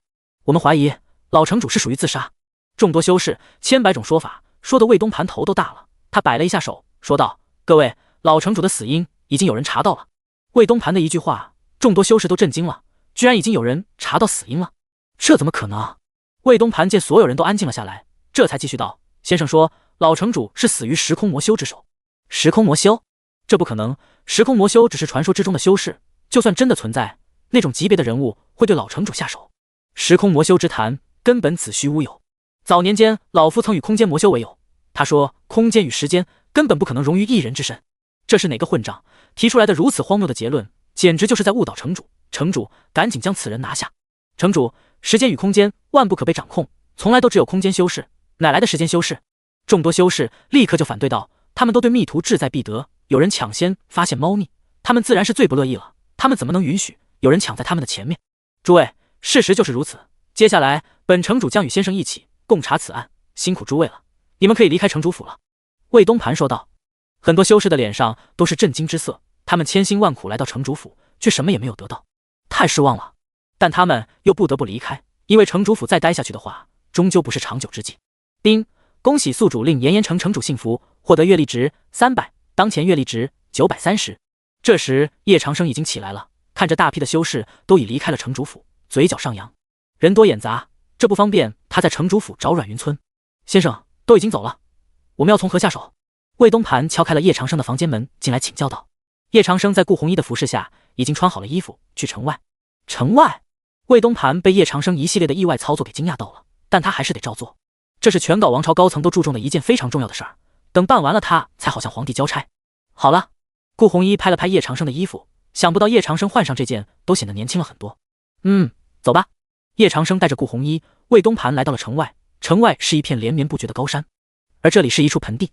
我们怀疑老城主是属于自杀。众多修士千百种说法，说得魏东盘头都大了。他摆了一下手，说道：“各位，老城主的死因已经有人查到了。”魏东盘的一句话，众多修士都震惊了，居然已经有人查到死因了，这怎么可能啊？魏东盘见所有人都安静了下来，这才继续道：“先生说老城主是死于时空魔修之手。时空魔修？这不可能，时空魔修只是传说之中的修士，就算真的存在，那种级别的人物会对老城主下手？时空魔修之谈，根本子虚乌有。早年间老夫曾与空间魔修为友，他说空间与时间根本不可能融于一人之身。这是哪个混账提出来的如此荒谬的结论，简直就是在误导城主。城主赶紧将此人拿下。城主，时间与空间万不可被掌控，从来都只有空间修士，哪来的时间修士？众多修士立刻就反对道，他们都对密图志在必得，有人抢先发现猫腻，他们自然是最不乐意了，他们怎么能允许有人抢在他们的前面？诸位，事实就是如此，接下来本城主将与先生一起共查此案，辛苦诸位了，你们可以离开城主府了。魏东盘说道。很多修士的脸上都是震惊之色，他们千辛万苦来到城主府，却什么也没有得到，太失望了。但他们又不得不离开，因为城主府再待下去的话，终究不是长久之计。丁，恭喜宿主令炎炎城城主幸福，获得阅历值300，当前阅历值930。这时叶长生已经起来了，看着大批的修士都已离开了城主府，嘴角上扬。人多眼杂，这不方便他在城主府找阮云村。先生都已经走了，我们要从何下手？魏东盘敲开了叶长生的房间门，进来请教道。叶长生在顾红衣的服侍下，已经穿好了衣服去城外。城外？魏东盘被叶长生一系列的意外操作给惊讶到了，但他还是得照做。这是全皋王朝高层都注重的一件非常重要的事儿，等办完了他才好向皇帝交差。好了，顾红衣拍了拍叶长生的衣服，想不到叶长生换上这件都显得年轻了很多。走吧。叶长生带着顾红衣、魏东盘来到了城外，城外是一片连绵不绝的高山，而这里是一处盆地。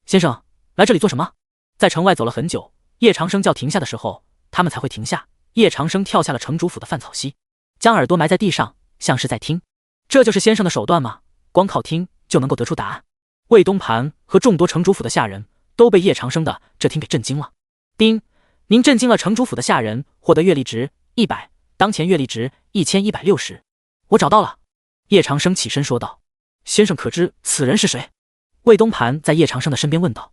先生，来这里做什么？在城外走了很久，叶长生叫停下的时候，他们才会停下。叶长生跳下了城主府的饭草席，将耳朵埋在地上，像是在听。这就是先生的手段吗？光靠听就能够得出答案？魏东盘和众多城主府的下人都被叶长生的这听给震惊了。丁，您震惊了城主府的下人，获得阅历值100，当前阅历值1160。我找到了。叶长生起身说道。先生可知此人是谁？魏东盘在叶长生的身边问道。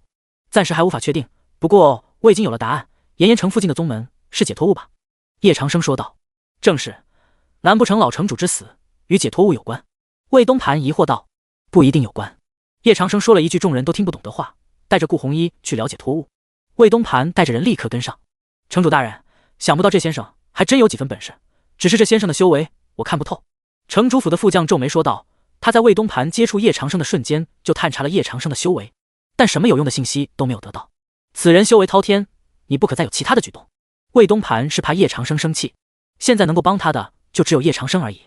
暂时还无法确定，不过我已经有了答案，炎炎城附近的宗门是解脱物吧？叶长生说道。正是，难不成老城主之死与解脱物有关？魏东盘疑惑道。不一定有关。叶长生说了一句众人都听不懂的话，带着顾红衣去了解脱物。魏东盘带着人立刻跟上。城主大人，想不到这先生还真有几分本事，只是这先生的修为我看不透。城主府的副将皱眉说道。他在魏东盘接触叶长生的瞬间就探查了叶长生的修为，但什么有用的信息都没有得到。此人修为滔天，你不可再有其他的举动。魏东盘是怕叶长生生气，现在能够帮他的就只有叶长生而已。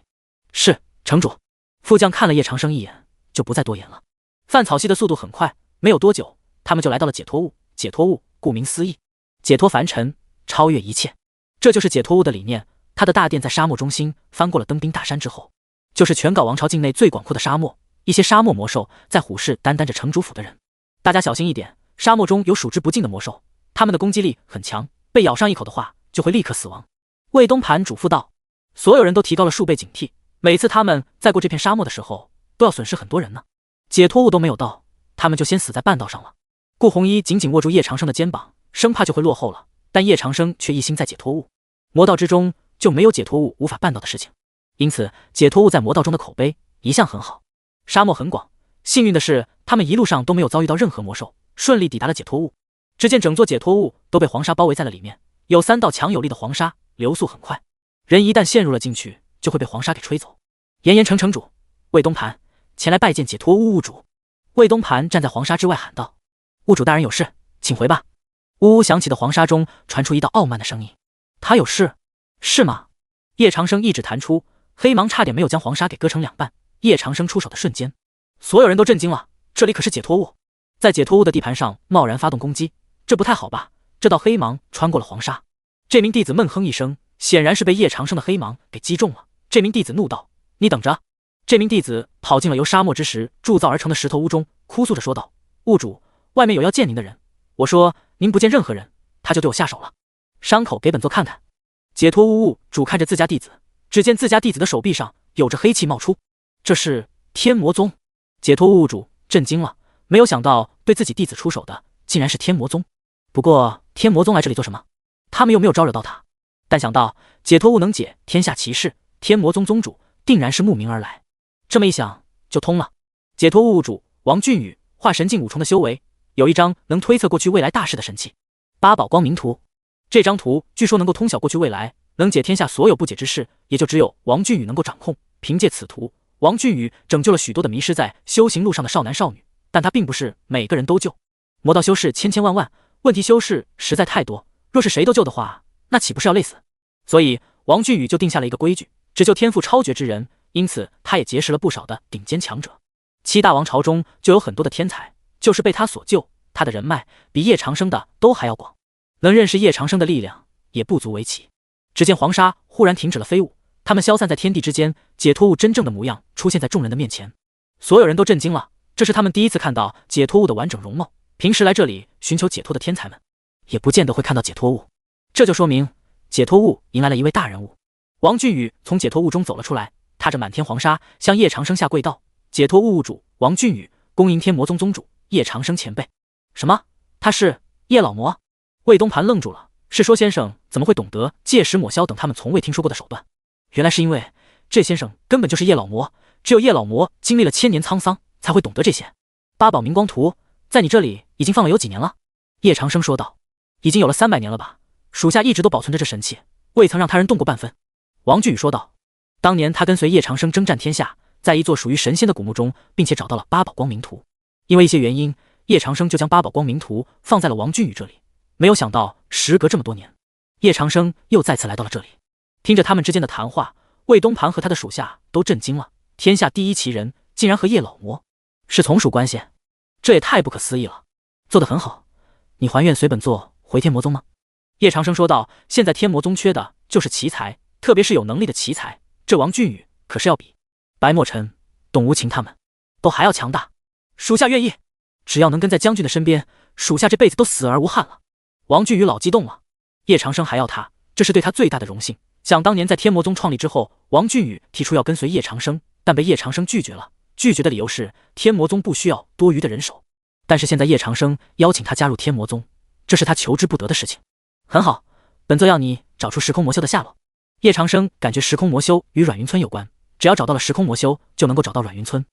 是，城主。副将看了叶长生一眼，就不再多言了。饭草系的速度很快，没有多久，他们就来到了解脱物。解脱物顾名思义，解脱凡尘，超越一切，这就是解脱物的理念。他的大殿在沙漠中心，翻过了登冰大山之后，就是全皋王朝境内最广阔的沙漠。一些沙漠魔兽在虎视眈眈着城主府的人，大家小心一点，沙漠中有数之不尽的魔兽，他们的攻击力很强，被咬上一口的话就会立刻死亡。魏东盘嘱咐道。所有人都提高了数倍警惕，每次他们在过这片沙漠的时候都要损失很多人呢。解脱物都没有到，他们就先死在半道上了。顾红衣紧紧握住叶长生的肩膀，生怕就会落后了，但叶长生却一心在解脱物。魔道之中就没有解脱物无法办到的事情，因此解脱物在魔道中的口碑一向很好。沙漠很广，幸运的是他们一路上都没有遭遇到任何魔兽，顺利抵达了解脱物。只见整座解脱物都被黄沙包围在了里面，有3道强有力的黄沙，流速很快，人一旦陷入了进去就会被黄沙给吹走。炎炎城城主魏东盘前来拜见解脱物物主。魏东盘站在黄沙之外喊道。物主大人有事请回吧。呜呜响起的黄沙中传出一道傲慢的声音。他有事？是吗？叶长生一指弹出，黑芒差点没有将黄沙给割成2半。叶长生出手的瞬间，所有人都震惊了，这里可是解脱物，在解脱物的地盘上贸然发动攻击，这不太好吧？这道黑芒穿过了黄沙，这名弟子闷哼一声，显然是被叶长生的黑芒给击中了。这名弟子怒道：你等着！这名弟子跑进了由沙漠之石铸造而成的石头屋中，哭诉着说道：物主，外面有要见您的人，我说您不见任何人，他就对我下手了，伤口给本座看看。解脱物主看着自家弟子，只见自家弟子的手臂上有着黑气冒出，这是天魔宗。解脱物主震惊了，没有想到对自己弟子出手的竟然是天魔宗。不过天魔宗来这里做什么？他们又没有招惹到他。但想到解脱物能解天下奇事，天魔宗宗主定然是慕名而来，这么一想就通了。解脱物主王俊宇化神境5重的修为，有一张能推测过去未来大事的神器八宝光明图。这张图据说能够通晓过去未来，能解天下所有不解之事，也就只有王俊宇能够掌控。凭借此图，王俊宇拯救了许多的迷失在修行路上的少男少女，但他并不是每个人都救。魔道修士千千万万，问题修士实在太多，若是谁都救的话，那岂不是要累死？所以王俊宇就定下了一个规矩，只救天赋超绝之人，因此他也结识了不少的顶尖强者。7大王朝中就有很多的天才，就是被他所救，他的人脉比叶长生的都还要广，能认识叶长生的力量也不足为奇。只见黄沙忽然停止了飞舞，他们消散在天地之间，解脱物真正的模样出现在众人的面前。所有人都震惊了，这是他们第一次看到解脱物的完整容貌。平时来这里寻求解脱的天才们，也不见得会看到解脱物，这就说明解脱物迎来了一位大人物。王俊宇从解脱物中走了出来，踏着满天黄沙向叶长生下跪道：解脱物物主王俊宇，恭迎天魔宗宗主叶长生前辈。什么？他是叶老魔？魏东盘愣住了，是说先生怎么会懂得戒石抹消等他们从未听说过的手段？原来是因为这先生根本就是叶老魔，只有叶老魔经历了1000年沧桑才会懂得这些。八宝明光图在你这里已经放了有几年了？叶长生说道。已经有了300年了吧，属下一直都保存着这神器，未曾让他人动过半分。王俊宇说道。当年他跟随叶长生征战天下，在一座属于神仙的古墓中，并且找到了八宝光明图。因为一些原因，叶长生就将八宝光明图放在了王俊宇这里。没有想到时隔这么多年，叶长生又再次来到了这里，听着他们之间的谈话，魏东盘和他的属下都震惊了。天下第一奇人竟然和叶老魔是从属关系，这也太不可思议了。做得很好，你还愿随本座回天魔宗吗？叶长生说道。现在天魔宗缺的就是奇才，特别是有能力的奇才，这王俊宇可是要比白墨尘、董无情他们都还要强大。属下愿意，只要能跟在将军的身边，属下这辈子都死而无憾了。王俊宇老激动了，叶长生还要他，这是对他最大的荣幸。想当年在天魔宗创立之后，王俊宇提出要跟随叶长生，但被叶长生拒绝了。拒绝的理由是天魔宗不需要多余的人手。但是现在叶长生邀请他加入天魔宗，这是他求之不得的事情。很好，本座要你找出时空魔修的下落。叶长生感觉时空魔修与阮云村有关，只要找到了时空魔修，就能够找到阮云村。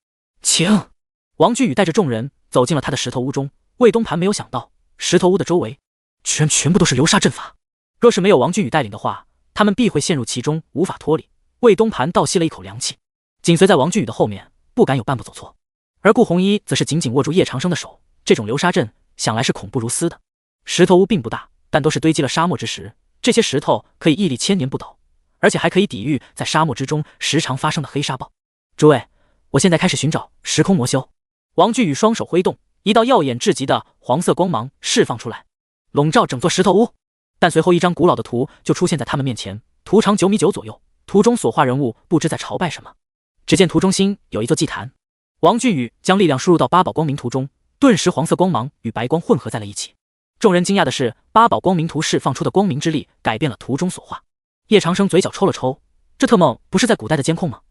请。王俊宇带着众人走进了他的石头屋中。魏东盘没有想到，石头屋的周围居然全部都是流沙阵法。若是没有王俊宇带领的话，他们必会陷入其中，无法脱离。魏东盘倒吸了一口凉气，紧随在王俊宇的后面，不敢有半步走错。而顾红衣则是紧紧握住叶长生的手，这种流沙阵想来是恐怖如斯的。石头屋并不大，但都是堆积了沙漠之石，这些石头可以屹立千年不倒，而且还可以抵御在沙漠之中时常发生的黑沙暴。诸位，我现在开始寻找时空魔修。王俊宇双手挥动，一道耀眼至极的黄色光芒释放出来，笼罩整座石头屋。但随后一张古老的图就出现在他们面前，图长9米9左右，图中所画人物不知在朝拜什么。只见图中心有一座祭坛，王俊宇将力量输入到八宝光明图中，顿时黄色光芒与白光混合在了一起。众人惊讶的是，八宝光明图释放出的光明之力改变了图中所画。叶长生嘴角抽了抽，这特么不是在古代的监控吗？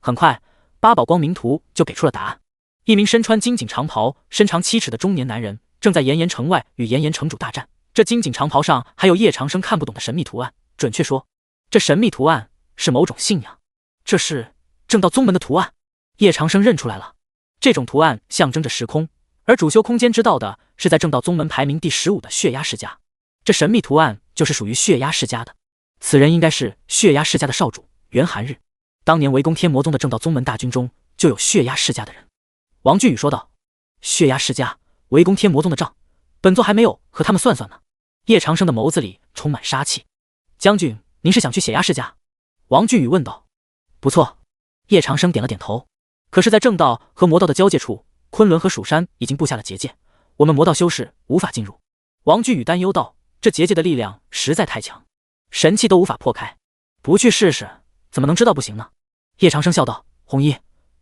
很快，八宝光明图就给出了答案。一名身穿金锦长袍、身长7尺的中年男人正在炎炎城外与炎炎城主大战。这金锦长袍上还有叶长生看不懂的神秘图案，准确说，这神秘图案是某种信仰。这是正道宗门的图案。叶长生认出来了，这种图案象征着时空，而主修空间之道的是在正道宗门排名第15的血压世家。这神秘图案就是属于血压世家的，此人应该是血压世家的少主袁寒日。当年围攻天魔宗的正道宗门大军中就有血压世家的人。王俊宇说道：血压世家围攻天魔宗的账，本座还没有和他们算算呢。叶长生的眸子里充满杀气。将军，您是想去血压世家？王俊宇问道。不错。叶长生点了点头。可是在正道和魔道的交界处，昆仑和蜀山已经布下了结界，我们魔道修士无法进入。王俊宇担忧道，这结界的力量实在太强，神器都无法破开，不去试试怎么能知道不行呢？叶长生笑道：红衣，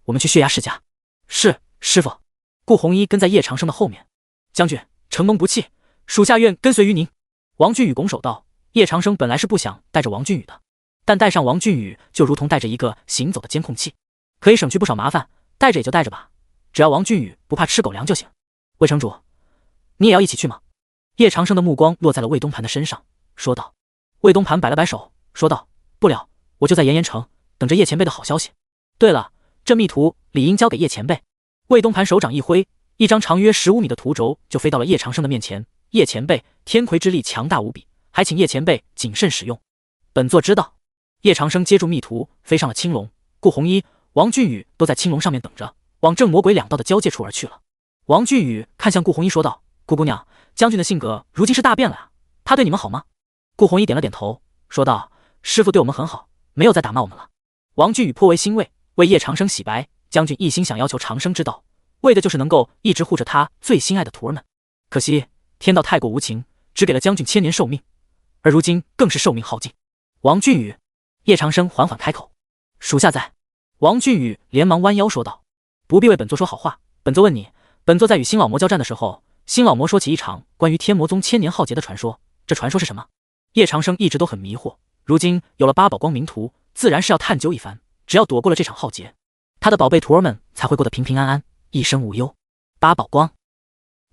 我们去血压世家。是，师傅。顾红衣跟在叶长生的后面。将军，承蒙不弃，属下愿跟随于您。王俊宇拱手道。叶长生本来是不想带着王俊宇的，但带上王俊宇就如同带着一个行走的监控器，可以省去不少麻烦，带着也就带着吧，只要王俊宇不怕吃狗粮就行。魏城主，你也要一起去吗？叶长生的目光落在了魏东盘的身上，说道。魏东盘摆了摆手，说道：不了，我就在炎炎城等着叶前辈的好消息。对了，这密图理应交给叶前辈。魏东盘手掌一挥，一张长约15米的图轴就飞到了叶长生的面前。叶前辈，天魁之力强大无比，还请叶前辈谨慎使用。本座知道。叶长生接住密图，飞上了青龙。顾红衣、王俊宇都在青龙上面等着，往正魔鬼两道的交界处而去了。王俊宇看向顾红衣说道：顾姑娘，将军的性格如今是大变了啊，他对你们好吗？顾红衣点了点头，说道：师傅对我们很好，没有再打骂我们了。王俊宇颇为欣慰，为叶长生洗白。将军一心想要求长生之道，为的就是能够一直护着他最心爱的徒儿们。可惜天道太过无情，只给了将军1000年寿命，而如今更是寿命耗尽。王俊宇。叶长生缓缓开口：属下在。王俊宇连忙弯腰说道：不必为本座说好话，本座问你，本座在与新老魔交战的时候，新老魔说起一场关于天魔宗1000年浩劫的传说，这传说是什么？叶长生一直都很迷惑，如今有了八宝光明图，自然是要探究一番，只要躲过了这场浩劫，他的宝贝徒儿们才会过得平平安安，一生无忧。八宝光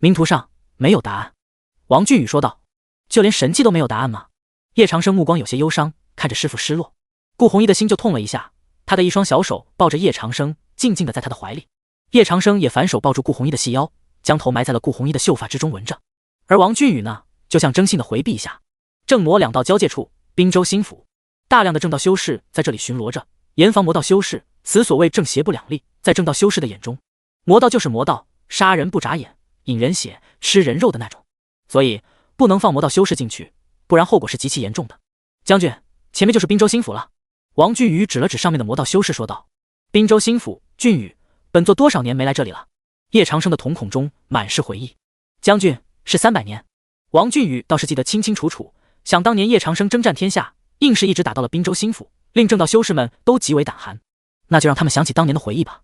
明图上没有答案。王俊宇说道：就连神器都没有答案吗？叶长生目光有些忧伤，看着师傅失落。顾红衣的心就痛了一下，他的一双小手抱着叶长生，静静的在他的怀里。叶长生也反手抱住顾红衣的细腰，将头埋在了顾红衣的秀发之中闻着。而王俊宇呢，就像征信的回避一下。正魔两道交界处，滨州新府，大量的正道修士在这里巡逻着，严防魔道修士，此所谓正邪不两立。在正道修士的眼中，魔道就是魔道，杀人不眨眼，饮人血，吃人肉的那种，所以不能放魔道修士进去。不然后果是极其严重的。将军，前面就是滨州新府了。王俊宇指了指上面的魔道修士说道。滨州新府，俊宇，本座多少年没来这里了？叶长生的瞳孔中满是回忆。将军，是300年。王俊宇倒是记得清清楚楚，想当年叶长生征战天下，硬是一直打到了滨州新府，令正道修士们都极为胆寒。那就让他们想起当年的回忆吧。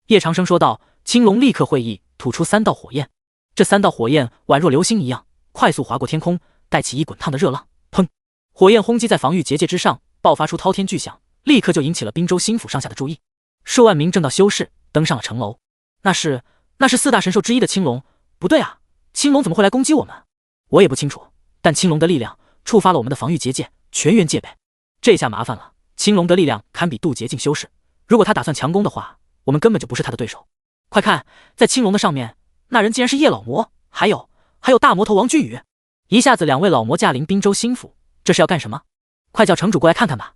叶长生说道。青龙立刻会意，吐出3道火焰。这3道火焰宛若流星一样，快速划过天空，带起一滚烫的热浪。砰！火焰轰击在防御结界之上，爆发出滔天巨响，立刻就引起了滨州新府上下的注意。数万名正道修士登上了城楼。那是4大神兽之一的青龙。不对啊，青龙怎么会来攻击我们？我也不清楚，但青龙的力量触发了我们的防御结界，全员戒备。这下麻烦了，青龙的力量堪比渡劫境修士，如果他打算强攻的话，我们根本就不是他的对手。快看，在青龙的上面，那人竟然是叶老魔，还有大魔头王俊宇。一下子2位老魔驾临滨州新府，这是要干什么？快叫城主过来看看吧！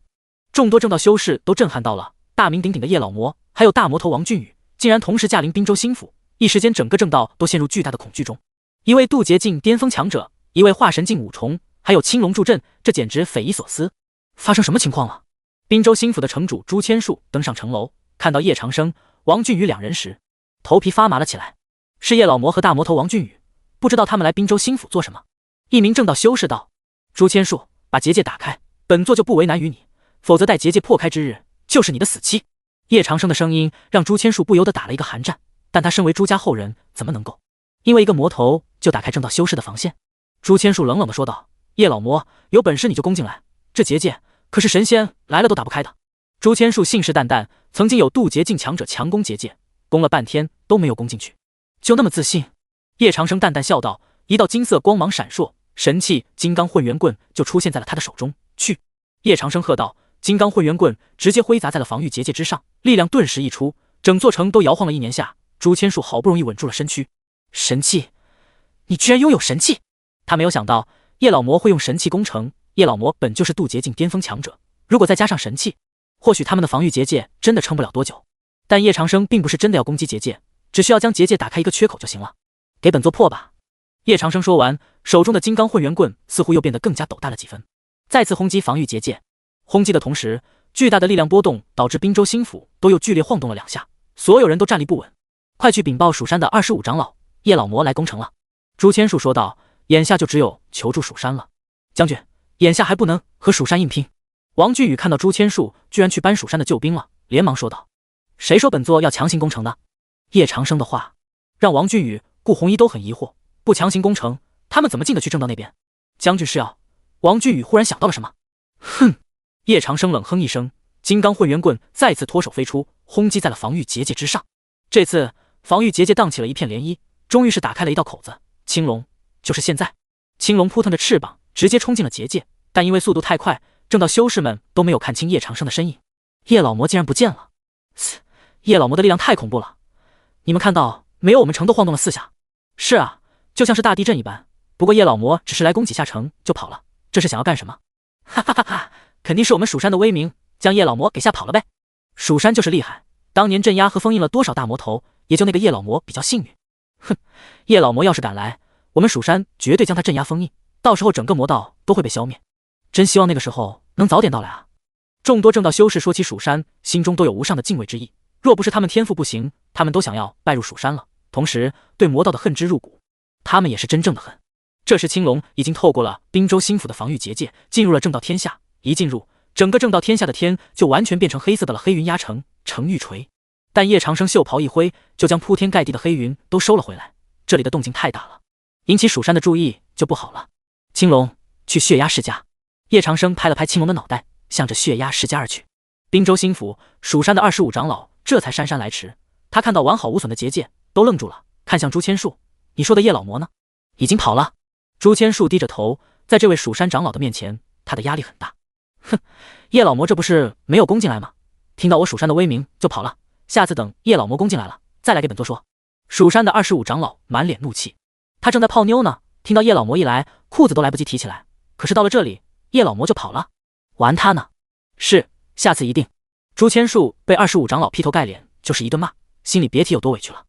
众多正道修士都震撼到了，大名鼎鼎的叶老魔，还有大魔头王俊宇，竟然同时驾临滨州新府，一时间整个正道都陷入巨大的恐惧中。一位渡劫境巅峰强者，一位化神境5重，还有青龙助阵，这简直匪夷所思。发生什么情况了？滨州新府的城主朱千树登上城楼，看到叶长生、王俊宇2人时，头皮发麻了起来。是叶老魔和大魔头王俊宇，不知道他们来滨州新府做什么。一名正道修士道：朱千树，把结界打开，本座就不为难于你，否则待结界破开之日，就是你的死期。叶长生的声音让朱千树不由得打了一个寒战，但他身为朱家后人，怎么能够因为一个魔头就打开正道修士的防线？朱千树冷冷地说道：叶老魔，有本事你就攻进来，这结界可是神仙来了都打不开的。朱千树信誓旦旦，曾经有渡劫境强者强攻结界，攻了半天都没有攻进去，就那么自信？叶长生淡淡笑道，一道金色光芒闪烁，神器金刚混元棍就出现在了他的手中。去！叶长生喝道，金刚混元棍直接挥砸在了防御结界之上，力量顿时溢出，整座城都摇晃了1年下。朱千树好不容易稳住了身躯。神器？你居然拥有神器？他没有想到叶老魔会用神器攻城，叶老魔本就是渡劫境巅峰强者，如果再加上神器，或许他们的防御结界真的撑不了多久。但叶长生并不是真的要攻击结界，只需要将结界打开一个缺口就行了。给本座破吧！叶长生说完，手中的金刚混元棍似乎又变得更加斗大了几分，再次轰击防御结界。轰击的同时，巨大的力量波动导致滨州新府都又剧烈晃动了2下，所有人都站立不稳。快去禀报蜀山的25长老，叶老魔来攻城了。朱千树说道，眼下就只有求助蜀山了。将军，眼下还不能和蜀山硬拼。王俊宇看到朱千树居然去搬蜀山的救兵了，连忙说道：谁说本座要强行攻城的？叶长生的话让王俊宇、顾红衣都很疑惑，不强行攻城，他们怎么进得去正道那边？将军是要……王俊宇忽然想到了什么，哼！叶长生冷哼一声，金刚混元棍再次脱手飞出，轰击在了防御结界之上。这次防御结界荡起了一片涟漪，终于是打开了一道口子。青龙，就是现在！青龙扑腾着翅膀，直接冲进了结界，但因为速度太快，正道修士们都没有看清叶长生的身影。叶老魔竟然不见了！叶老魔的力量太恐怖了，你们看到没有？我们城都晃动了4下。是啊，就像是大地震一般。不过叶老魔只是来攻几下城就跑了，这是想要干什么？哈哈哈哈！肯定是我们蜀山的威名将叶老魔给吓跑了呗。蜀山就是厉害，当年镇压和封印了多少大魔头，也就那个叶老魔比较幸运。哼，叶老魔要是敢来，我们蜀山绝对将他镇压封印，到时候整个魔道都会被消灭。真希望那个时候能早点到来啊！众多正道修士说起蜀山，心中都有无上的敬畏之意。若不是他们天赋不行，他们都想要拜入蜀山了。同时对魔道的恨之入骨，他们也是真正的恨。这时青龙已经透过了滨州新府的防御结界，进入了正道天下。一进入，整个正道天下的天就完全变成黑色的了，黑云压城，城欲垂。但叶长生袖袍一挥，就将铺天盖地的黑云都收了回来。这里的动静太大了，引起蜀山的注意就不好了。青龙，去血压世家。叶长生拍了拍青龙的脑袋，向着血压世家而去。滨州新府，蜀山的25长老这才姗姗来迟。他看到完好无损的结界，都愣住了，看向朱千树：你说的叶老魔呢？已经跑了。朱千树低着头，在这位蜀山长老的面前，他的压力很大。哼，叶老魔这不是没有攻进来吗？听到我蜀山的威名就跑了，下次等叶老魔攻进来了，再来给本座说。蜀山的25长老满脸怒气，他正在泡妞呢，听到叶老魔一来，裤子都来不及提起来。可是到了这里，叶老魔就跑了，玩他呢？是，下次一定。朱千树被25长老劈头盖脸就是一顿骂，心里别提有多委屈了。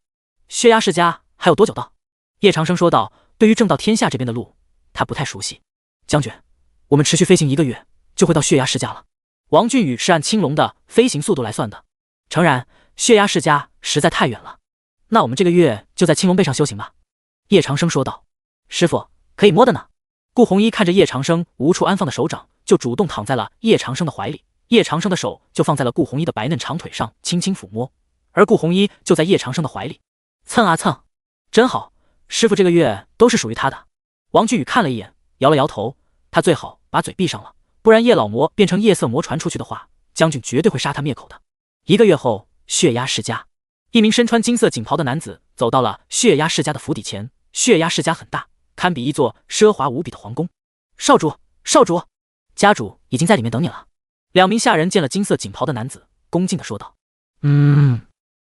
血压世家还有多久到？叶长生说道，对于正道天下这边的路，他不太熟悉。将军，我们持续飞行1个月，就会到血压世家了。王俊宇是按青龙的飞行速度来算的。诚然，血压世家实在太远了。那我们这个月就在青龙背上修行吧。叶长生说道。师傅，可以摸的呢。顾红衣看着叶长生无处安放的手掌，就主动躺在了叶长生的怀里。叶长生的手就放在了顾红衣的白嫩长腿上，轻轻抚摸，而顾红衣就在叶长生的怀里蹭啊蹭。真好，师傅这个月都是属于他的。王俊宇看了一眼，摇了摇头，他最好把嘴闭上了，不然叶老魔变成夜色魔传出去的话，将军绝对会杀他灭口的。1个月后，血压世家，一名身穿金色锦袍的男子走到了血压世家的府邸前。血压世家很大，堪比一座奢华无比的皇宫。少主，少主，家主已经在里面等你了。2名下人见了金色锦袍的男子，恭敬地说道。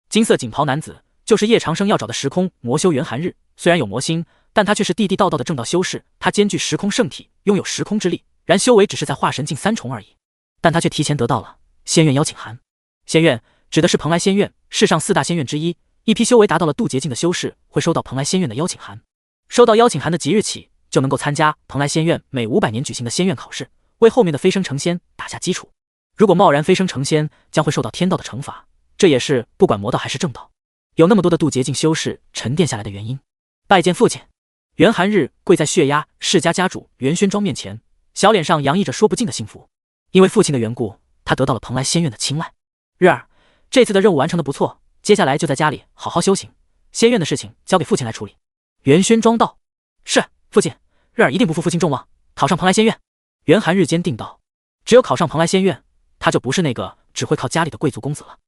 金色锦袍男子就是叶长生要找的时空魔修元寒日，虽然有魔心，但他却是地地道道的正道修士，他兼具时空圣体，拥有时空之力，然修为只是在化神境3重而已。但他却提前得到了仙院邀请函。仙院指的是蓬莱仙院，世上4大仙院之一，一批修为达到了渡劫境的修士会收到蓬莱仙院的邀请函。收到邀请函的即日起，就能够参加蓬莱仙院每500年举行的仙院考试，为后面的飞升成仙打下基础。如果贸然飞升成仙，将会受到天道的惩罚，这也是不管魔道还是正道，有那么多的渡劫境修士沉淀下来的原因。拜见父亲。元寒日跪在血压世家家主袁宣庄面前，小脸上洋溢着说不尽的幸福。因为父亲的缘故，他得到了蓬莱仙院的青睐。日儿，这次的任务完成的不错，接下来就在家里好好修行，仙院的事情交给父亲来处理。袁宣庄道。是，父亲，日儿一定不负父亲众望，考上蓬莱仙院。元寒日坚定道。只有考上蓬莱仙院，他就不是那个只会靠家里的贵族公子了。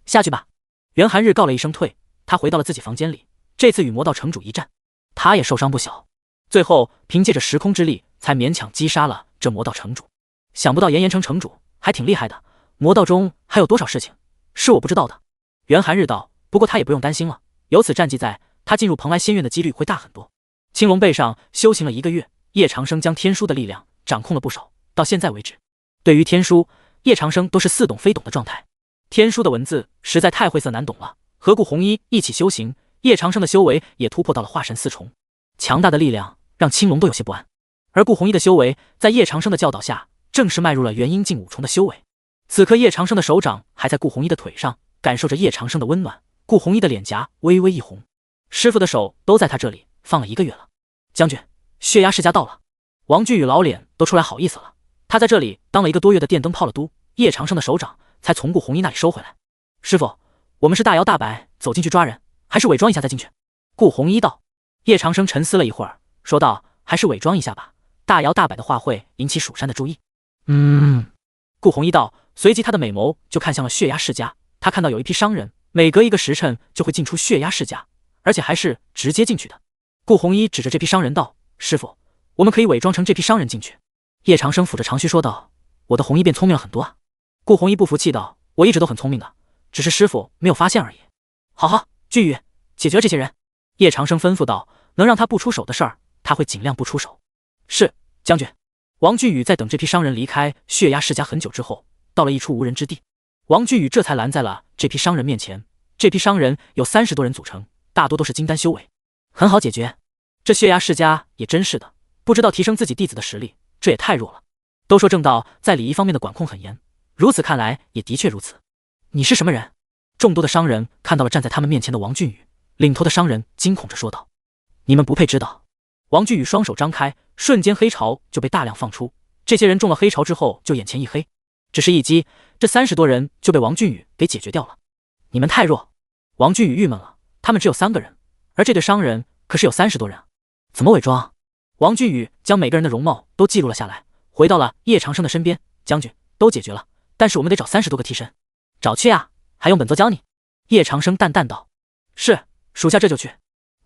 下去吧。元寒日告了一声退，他回到了自己房间里。这次与魔道城主一战，他也受伤不小，最后凭借着时空之力才勉强击杀了这魔道城主。想不到炎炎城城主还挺厉害的，魔道中还有多少事情是我不知道的。元寒日道。不过他也不用担心了，有此战绩在，他进入蓬莱仙院的几率会大很多。青龙背上修行了1个月，叶长生将天书的力量掌控了不少，到现在为止，对于天书，叶长生都是似懂非懂的状态。天书的文字实在太晦涩难懂了，和顾红衣一起修行，叶长生的修为也突破到了化神4重，强大的力量让青龙都有些不安。而顾红衣的修为在叶长生的教导下，正式迈入了元婴境5重的修为。此刻叶长生的手掌还在顾红衣的腿上，感受着叶长生的温暖，顾红衣的脸颊微微一红。师傅的手都在他这里放了1个月了。将军，血压世家到了。王俊宇老脸都出来好意思了，他在这里当了1个多月的电灯泡了都，叶长生的手掌才从顾红衣那里收回来。师傅，我们是大摇大摆走进去抓人，还是伪装一下再进去？顾红衣道。叶长生沉思了一会儿，说道，还是伪装一下吧，大摇大摆的话会引起蜀山的注意。顾红衣道，随即他的美眸就看向了血压世家，他看到有一批商人每隔1个时辰就会进出血压世家，而且还是直接进去的。顾红衣指着这批商人道，师傅，我们可以伪装成这批商人进去。叶长生抚着长须说道，我的红衣变聪明了很多啊。顾红衣不服气道，我一直都很聪明的，只是师傅没有发现而已。好，俊宇，解决这些人。叶长生吩咐道，能让他不出手的事儿，他会尽量不出手。是，将军。王俊宇在等这批商人离开血压世家很久之后，到了一处无人之地。王俊宇这才拦在了这批商人面前。这批商人有30多人组成，大多都是金丹修为，很好解决。这血压世家也真是的，不知道提升自己弟子的实力，这也太弱了。都说正道在礼仪方面的管控很严，如此看来也的确如此。你是什么人？众多的商人看到了站在他们面前的王俊宇，领头的商人惊恐着说道，你们不配知道。王俊宇双手张开，瞬间黑潮就被大量放出，这些人中了黑潮之后就眼前一黑，只是一击，这30多人就被王俊宇给解决掉了。你们太弱。王俊宇郁闷了，他们只有3个人，而这对商人可是有30多人，怎么伪装？王俊宇将每个人的容貌都记录了下来，回到了叶长生的身边，将军，都解决了，但是我们得找30多个替身。找去啊，还用本座教你？叶长生淡淡道。是，属下这就去。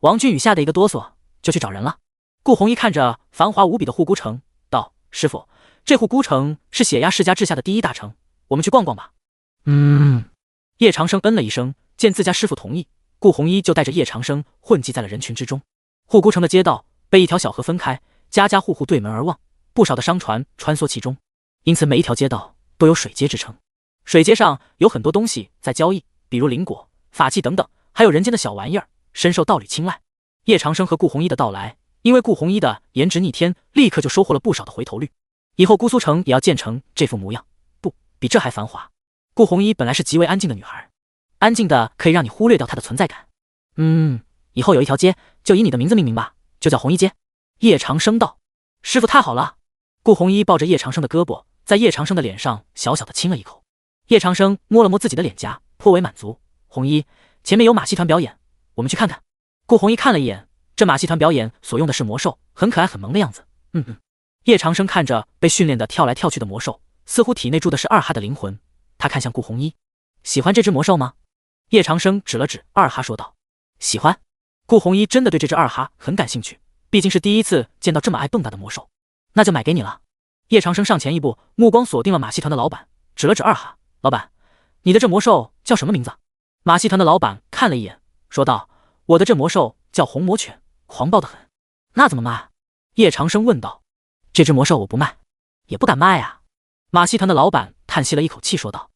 王俊宇吓得一个哆嗦，就去找人了。顾红衣看着繁华无比的护孤城，道，师傅，这护孤城是血压世家治下的第1大城，我们去逛逛吧。叶长生嗯了一声，见自家师傅同意，顾红衣就带着叶长生混迹在了人群之中。护孤城的街道被一条小河分开，家家户户对门而望，不少的商船穿梭其中，因此每一条街道都有水街之称。水街上有很多东西在交易，比如灵果、法器等等，还有人间的小玩意儿，深受道侣青睐。叶长生和顾红衣的到来，因为顾红衣的颜值逆天，立刻就收获了不少的回头率。以后姑苏城也要建成这副模样，不比这还繁华。顾红衣本来是极为安静的女孩，安静的可以让你忽略掉她的存在感。以后有一条街就以你的名字命名吧，就叫红衣街。叶长生道：“师傅太好了。”顾红衣抱着叶长生的胳膊，在叶长生的脸上小小的亲了一口。叶长生摸了摸自己的脸颊，颇为满足。红衣，前面有马戏团表演，我们去看看。顾红衣看了一眼，这马戏团表演所用的是魔兽，很可爱很萌的样子。叶长生看着被训练的跳来跳去的魔兽，似乎体内住的是二哈的灵魂。他看向顾红衣：“喜欢这只魔兽吗？”叶长生指了指二哈说道：“喜欢。”顾红衣真的对这只二哈很感兴趣，毕竟是第一次见到这么爱蹦跶的魔兽。那就买给你了。叶长生上前一步，目光锁定了马戏团的老板，指了指二哈：“老板，你的这魔兽叫什么名字？”马戏团的老板看了一眼，说道：“我的这魔兽叫红魔犬，狂暴得很。”那怎么卖？叶长生问道。这只魔兽我不卖，也不敢卖啊。马戏团的老板叹息了一口气说道：“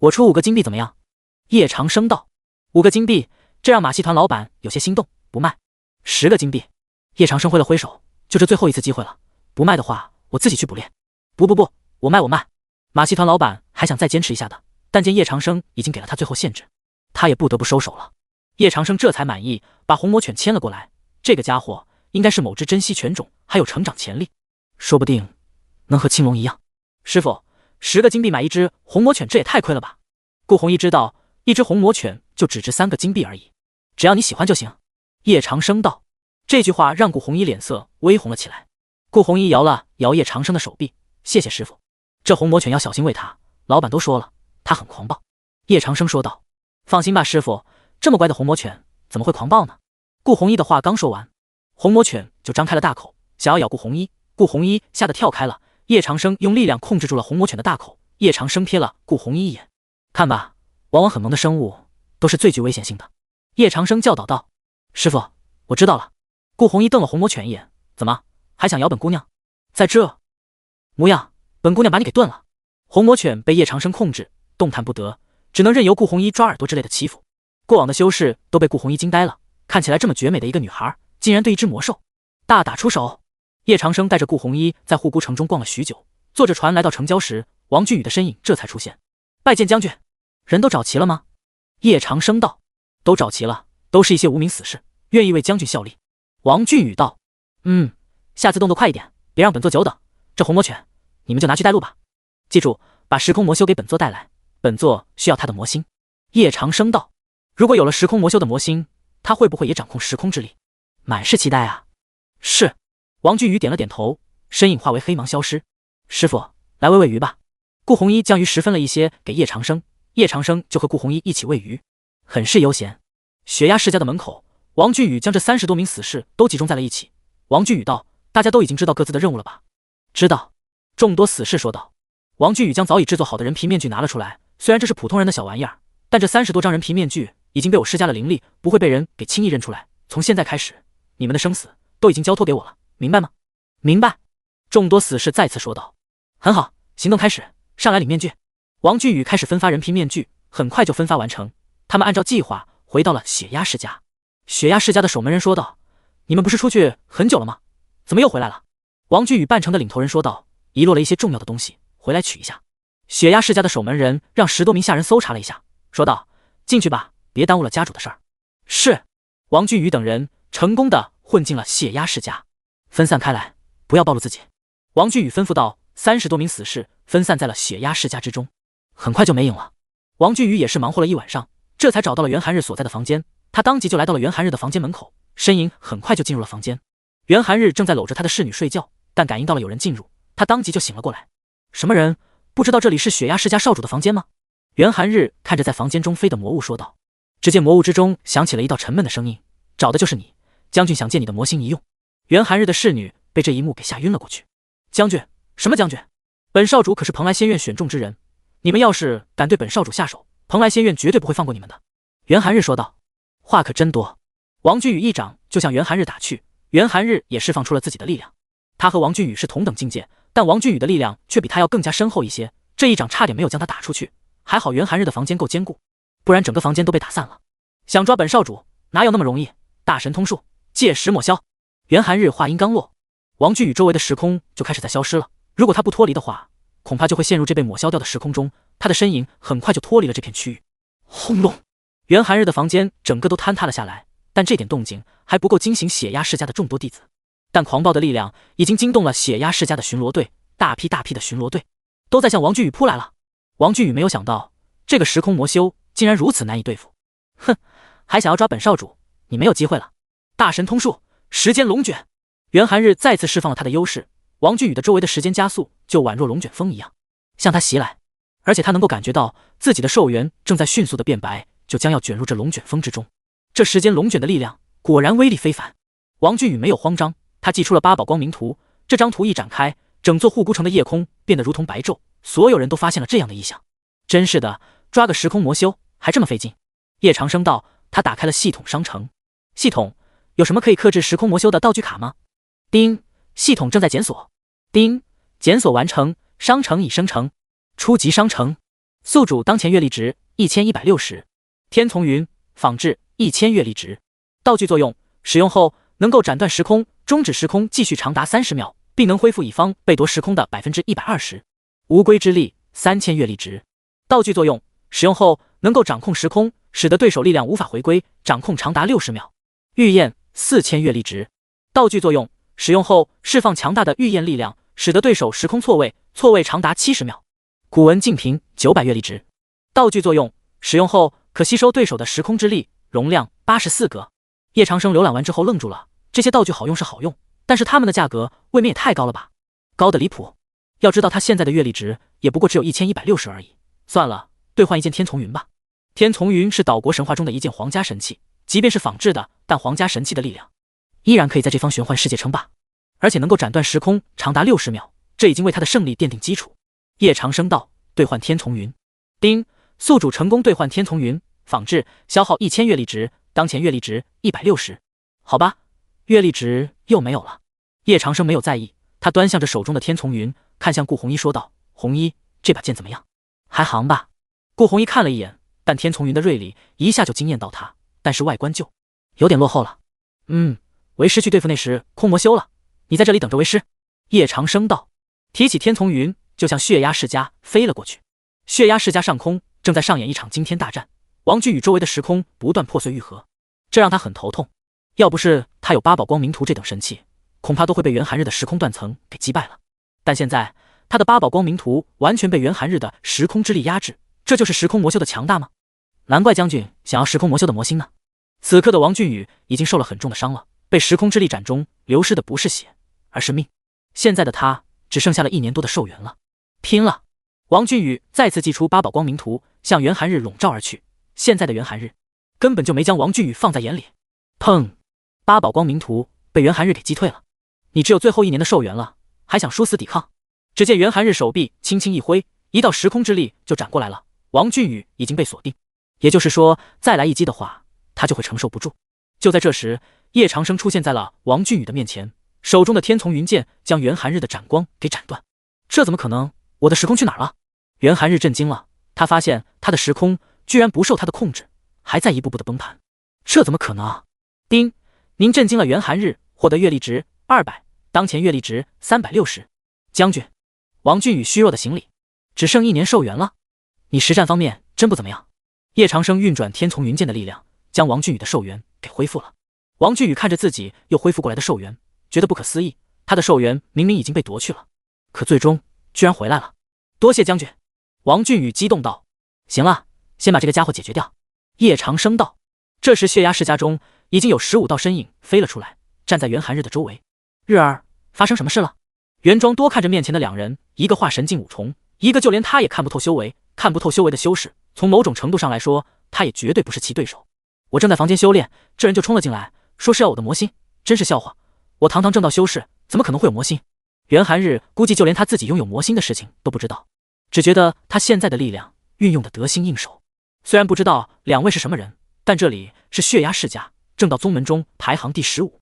我出5个金币怎么样？”叶长生道：“5个金币。”这让马戏团老板有些心动，不卖。10个金币。叶长生挥了挥手，就这最后一次机会了，不卖的话我自己去补练。不，我卖。马戏团老板还想再坚持一下的，但见叶长生已经给了他最后限制，他也不得不收手了。叶长生这才满意，把红魔犬牵了过来。这个家伙应该是某只珍稀犬种，还有成长潜力，说不定能和青龙一样。师傅，10个金币买一只红魔犬，这也太亏了吧？顾红衣知道，一只红魔犬就只值3个金币而已，只要你喜欢就行。叶长生道。这句话让顾红衣脸色微红了起来。顾红衣摇了摇叶长生的手臂：“谢谢师傅，这红魔犬要小心喂它，老板都说了，它很狂暴。”叶长生说道：“放心吧，师傅，这么乖的红魔犬怎么会狂暴呢？”顾红衣的话刚说完，红魔犬就张开了大口，想要咬顾红衣。顾红衣吓得跳开了，叶长生用力量控制住了红魔犬的大口。叶长生瞥了顾红衣一眼：“看吧，往往很萌的生物都是最具危险性的。”叶长生教导道：“师傅，我知道了。”顾红衣瞪了红魔犬一眼：“怎么还想咬本姑娘？在这模样，本姑娘把你给炖了。”红魔犬被叶长生控制，动弹不得，只能任由顾红衣抓耳朵之类的欺负。过往的修士都被顾红衣惊呆了，看起来这么绝美的一个女孩，竟然对一只魔兽大打出手。叶长生带着顾红衣在护孤城中逛了许久，坐着船来到城郊时，王俊宇的身影这才出现。“拜见将军。”“人都找齐了吗？”叶长生道。“都找齐了，都是一些无名死士，愿意为将军效力。”王俊宇道：“下次动作快一点，别让本座久等。这红魔犬，你们就拿去带路吧。记住，把时空魔修给本座带来，本座需要他的魔心。”叶长生道：“如果有了时空魔修的魔心，他会不会也掌控时空之力？”满是期待啊。是。王俊宇点了点头，身影化为黑芒消失。“师傅，来喂鱼吧。”顾红衣将鱼食分了一些给叶长生，叶长生就和顾红衣一起喂鱼，很是悠闲。血压世家的门口，王俊宇将这30多名死士都集中在了一起。王俊宇道：“大家都已经知道各自的任务了吧？”“知道。”众多死士说道。王俊宇将早已制作好的人皮面具拿了出来，虽然这是普通人的小玩意儿，但这30多张人皮面具已经被我施加了灵力，不会被人给轻易认出来。从现在开始，你们的生死都已经交托给我了，明白吗？”“明白。”众多死士再次说道。“很好，行动开始，上来领面具。”王俊宇开始分发人皮面具，很快就分发完成。他们按照计划回到了血压世家。血压世家的守门人说道：“你们不是出去很久了吗？怎么又回来了？”王俊宇扮成的领头人说道：“遗落了一些重要的东西，回来取一下。”血压世家的守门人让10多名下人搜查了一下，说道：“进去吧，别耽误了家主的事儿。”是。王俊宇等人成功的混进了血压世家。分散开来，不要暴露自己。王俊宇吩咐道：“30多名死士分散在了血压世家之中，很快就没影了。”王俊宇也是忙活了一晚上，这才找到了袁寒日所在的房间。他当即就来到了袁寒日的房间门口，身影很快就进入了房间。袁寒日正在搂着他的侍女睡觉，但感应到了有人进入，他当即就醒了过来。“什么人？不知道这里是血压世家少主的房间吗？”袁寒日看着在房间中飞的魔物说道。只见魔物之中响起了一道沉闷的声音：“找的就是你，将军想借你的魔心一用。”袁寒日的侍女被这一幕给吓晕了过去。“将军？什么将军？本少主可是蓬莱仙院选中之人，你们要是敢对本少主下手，蓬莱仙院绝对不会放过你们的。”袁寒日说道。“话可真多。”王俊宇一掌就向袁寒日打去，袁寒日也释放出了自己的力量。他和王俊宇是同等境界，但王俊宇的力量却比他要更加深厚一些，这一掌差点没有将他打出去。还好袁寒日的房间够坚固，不然整个房间都被打散了。想抓本少主哪有那么容易？大神通术，借石抹消。袁寒日话音刚落，王俊宇周围的时空就开始在消失了。如果他不脱离的话，恐怕就会陷入这被抹消掉的时空中。他的身影很快就脱离了这片区域。轰隆！袁寒日的房间整个都坍塌了下来，但这点动静还不够惊醒血压世家的众多弟子。但狂暴的力量已经惊动了血压世家的巡逻队，大批的巡逻队都在向王俊宇扑来了。王俊宇没有想到，这个时空魔修竟然如此难以对付。哼，还想要抓本少主，你没有机会了。大神通术，时间龙卷。袁寒日再次释放了他的优势，王俊宇的周围的时间加速就宛若龙卷风一样向他袭来，而且他能够感觉到自己的寿元正在迅速的变白，就将要卷入这龙卷风之中。这时间龙卷的力量果然威力非凡。王俊宇没有慌张，他祭出了八宝光明图。这张图一展开，整座护孤城的夜空变得如同白昼，所有人都发现了这样的异象。真是的，抓个时空魔修还这么费劲。叶长生道，他打开了系统商城。系统，有什么可以克制时空魔修的道具卡吗？叮，系统正在检索。叮，检索完成，商城已生成。初级商城，宿主当前阅历值1160，天丛云仿制1000阅历值。道具作用，使用后能够斩断时空，终止时空继续长达30秒，并能恢复乙方被夺时空的 120%。无归之力3000阅历值。道具作用，使用后能够掌控时空，使得对手力量无法回归，掌控长达60秒。预焰4000阅历值。道具作用，使用后释放强大的预焰力量，使得对手时空错位，错位长达70秒。古文净瓶900阅历值。道具作用，使用后可吸收对手的时空之力，容量84格。叶长生浏览完之后愣住了，这些道具好用是好用，但是他们的价格未免也太高了吧，高的离谱。要知道他现在的阅历值也不过只有1160而已。算了，兑换一件天丛云吧。天丛云是岛国神话中的一件皇家神器，即便是仿制的，但皇家神器的力量依然可以在这方玄幻世界称霸，而且能够斩断时空长达60秒，这已经为他的胜利奠定基础。叶长生道，兑换天丛云。叮，宿主成功兑换天丛云，仿制，消耗1000阅历值，当前阅历值160。好吧，阅历值又没有了。叶长生没有在意，他端详着手中的天丛云，看向顾红衣说道，红衣，这把剑怎么样？还行吧。顾红衣看了一眼，但天丛云的锐利一下就惊艳到他，但是外观就有点落后了。为师去对付那时空魔修了，你在这里等着为师。叶长生道，提起天丛云就向血压世家飞了过去。血压世家上空正在上演一场惊天大战，王俊宇周围的时空不断破碎愈合，这让他很头痛。要不是他有八宝光明图这等神器，恐怕都会被袁寒日的时空断层给击败了。但现在他的八宝光明图完全被袁寒日的时空之力压制，这就是时空魔修的强大吗？难怪将军想要时空魔修的魔心呢。此刻的王俊宇已经受了很重的伤了，被时空之力斩中，流失的不是血，而是命。现在的他只剩下了1年多的寿元了。拼了！王俊宇再次祭出八宝光明图，向袁寒日笼罩而去。现在的袁寒日根本就没将王俊宇放在眼里。砰！八宝光明图被袁寒日给击退了。你只有最后1年的寿元了，还想殊死抵抗？只见袁寒日手臂轻轻一挥，一道时空之力就斩过来了。王俊宇已经被锁定，也就是说再来一击的话，他就会承受不住。就在这时，叶长生出现在了王俊宇的面前，手中的天丛云剑将袁寒日的斩光给斩断。这怎么可能？我的时空去哪儿了？袁寒日震惊了，他发现他的时空居然不受他的控制，还在一步步的崩盘。这怎么可能？叮，您震惊了袁寒日，获得阅历值200，当前阅历值360。将军，王俊宇虚弱的行礼，只剩1年寿元了，你实战方面真不怎么样。叶长生运转天丛云剑的力量，将王俊宇的寿元给恢复了。王俊宇看着自己又恢复过来的寿元，觉得不可思议，他的寿元明明已经被夺去了，可最终居然回来了。多谢将军。王俊宇激动道。行了，先把这个家伙解决掉。叶长生道。这时血压世家中已经有15道身影飞了出来，站在袁寒日的周围。日儿，发生什么事了？袁庄多看着面前的两人，一个化神境5重，一个就连他也看不透修为，看不透修为的修士，从某种程度上来说，他也绝对不是其对手。我正在房间修炼，这人就冲了进来，说是要我的魔心，真是笑话。我堂堂正道修士，怎么可能会有魔心？袁寒日估计就连他自己拥有魔心的事情都不知道，只觉得他现在的力量运用的得心应手。虽然不知道两位是什么人，但这里是血压世家，正道宗门中排行第15，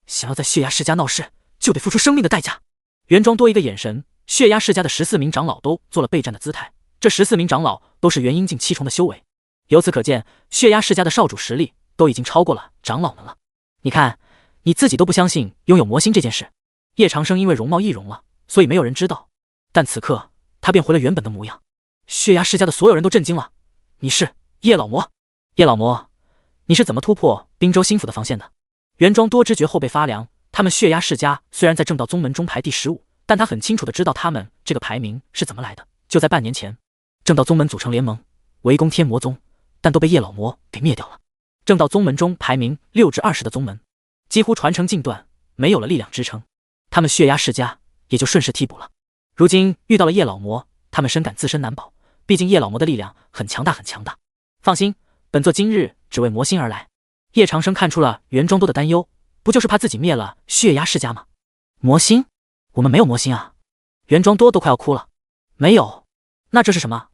想要在血压世家闹事，就得付出生命的代价。袁庄多一个眼神，血压世家的14名长老都做了备战的姿态，这14名长老都是元婴境7重的修为，由此可见，血压世家的少主实力都已经超过了长老们了。你看，你自己都不相信拥有魔星这件事。叶长生因为容貌易容了，所以没有人知道，但此刻他变回了原本的模样。血压世家的所有人都震惊了。你是叶老魔？叶老魔，你是怎么突破滨州新府的防线的？袁庄多知觉后背发凉。他们血压世家虽然在正道宗门中排第15，但他很清楚的知道他们这个排名是怎么来的。就在半年前，正道宗门组成联盟围攻天魔宗，但都被叶老魔给灭掉了。正道宗门中排名6至20的宗门，几乎传承尽断，没有了力量支撑，他们血压世家也就顺势替补了。如今遇到了叶老魔，他们深感自身难保，毕竟叶老魔的力量很强大很强大。放心，本座今日只为魔星而来。叶长生看出了袁庄多的担忧，不就是怕自己灭了血压世家吗？魔星？我们没有魔星啊！袁庄多都快要哭了。没有？那这是什么？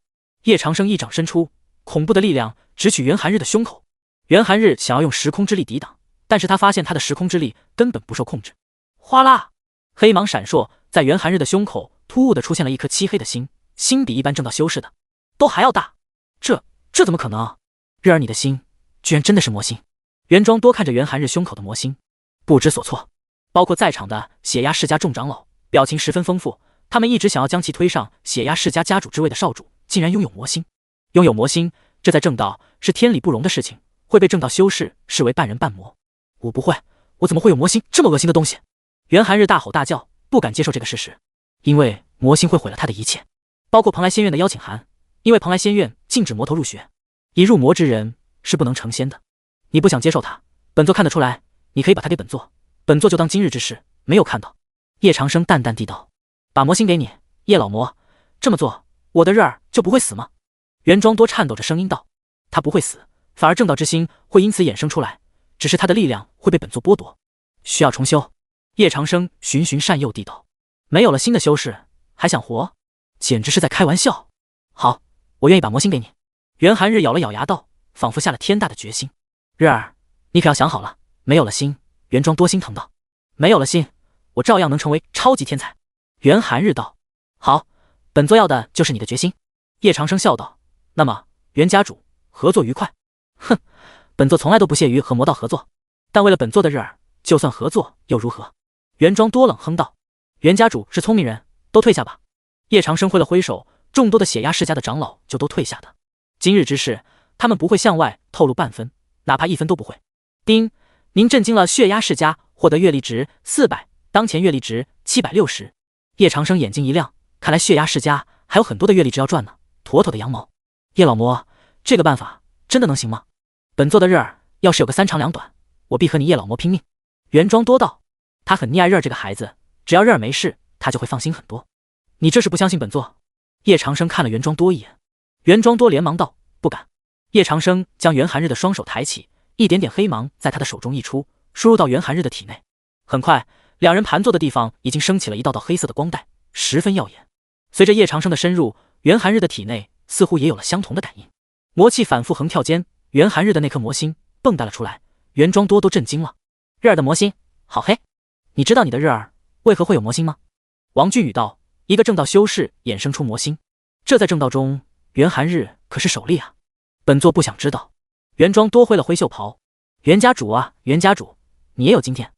叶长生一掌伸出，恐怖的力量直取袁寒日的胸口。袁寒日想要用时空之力抵挡，但是他发现他的时空之力根本不受控制。哗啦！黑芒闪烁，在袁寒日的胸口突兀的出现了一颗漆黑的心，心比一般正道修士的都还要大。这怎么可能？日儿，你的心居然真的是魔星！袁庄多看着袁寒日胸口的魔星，不知所措。包括在场的血压世家众长老表情十分丰富，他们一直想要将其推上血压世家家主之位的少主，竟然拥有魔星。拥有魔星，这在正道是天理不容的事情，会被正道修士视为半人半魔。我不会，我怎么会有魔星这么恶心的东西？袁寒日大吼大叫，不敢接受这个事实，因为魔星会毁了他的一切，包括蓬莱仙院的邀请函。因为蓬莱仙院禁止魔头入学，已入魔之人是不能成仙的。你不想接受他，本座看得出来，你可以把他给本座，本座就当今日之事没有看到。叶长生淡淡地道：把魔星给你，叶老魔，这么做我的日儿就不会死吗？袁庄多颤抖着声音道：他不会死，反而正道之心会因此衍生出来，只是他的力量会被本座剥夺，需要重修。叶长生循循善诱地道：没有了新的修士还想活，简直是在开玩笑。好，我愿意把魔星给你。袁寒日咬了咬牙道，仿佛下了天大的决心。日儿，你可要想好了，没有了心。袁庄多心疼道：没有了心，我照样能成为超级天才。袁寒日道：好，本座要的就是你的决心。叶长生笑道：那么袁家主，合作愉快。哼，本座从来都不屑于和魔道合作，但为了本座的日儿，就算合作又如何？袁庄多冷哼道：袁家主是聪明人，都退下吧。叶长生挥了挥手，众多的血压世家的长老就都退下的。今日之事，他们不会向外透露半分，哪怕1分都不会。丁，您震惊了血压世家，获得阅历值400，当前阅历值760。叶长生眼睛一亮，看来血压世家还有很多的阅历值要赚呢，妥妥的羊毛。叶老魔，这个办法真的能行吗？本座的日儿要是有个3长2短，我必和你叶老魔拼命。袁庄多道：他很溺爱日儿这个孩子，只要日儿没事，他就会放心很多。你这是不相信本座？叶长生看了袁庄多一眼，袁庄多连忙道：不敢。叶长生将袁寒日的双手抬起，一点点黑芒在他的手中溢出，输入到袁寒日的体内。很快，两人盘坐的地方已经升起了一道道黑色的光带，十分耀眼。随着叶长生的深入，袁寒日的体内似乎也有了相同的感应。魔气反复横跳间，袁寒日的那颗魔星蹦跶了出来，袁庄多都震惊了。日儿的魔星好黑，你知道你的日儿为何会有魔星吗？王俊宇道：一个正道修士衍生出魔星，这在正道中，袁寒日可是首例啊。本座不想知道。袁庄多挥了挥袖袍：袁家主啊，袁家主，你也有今天。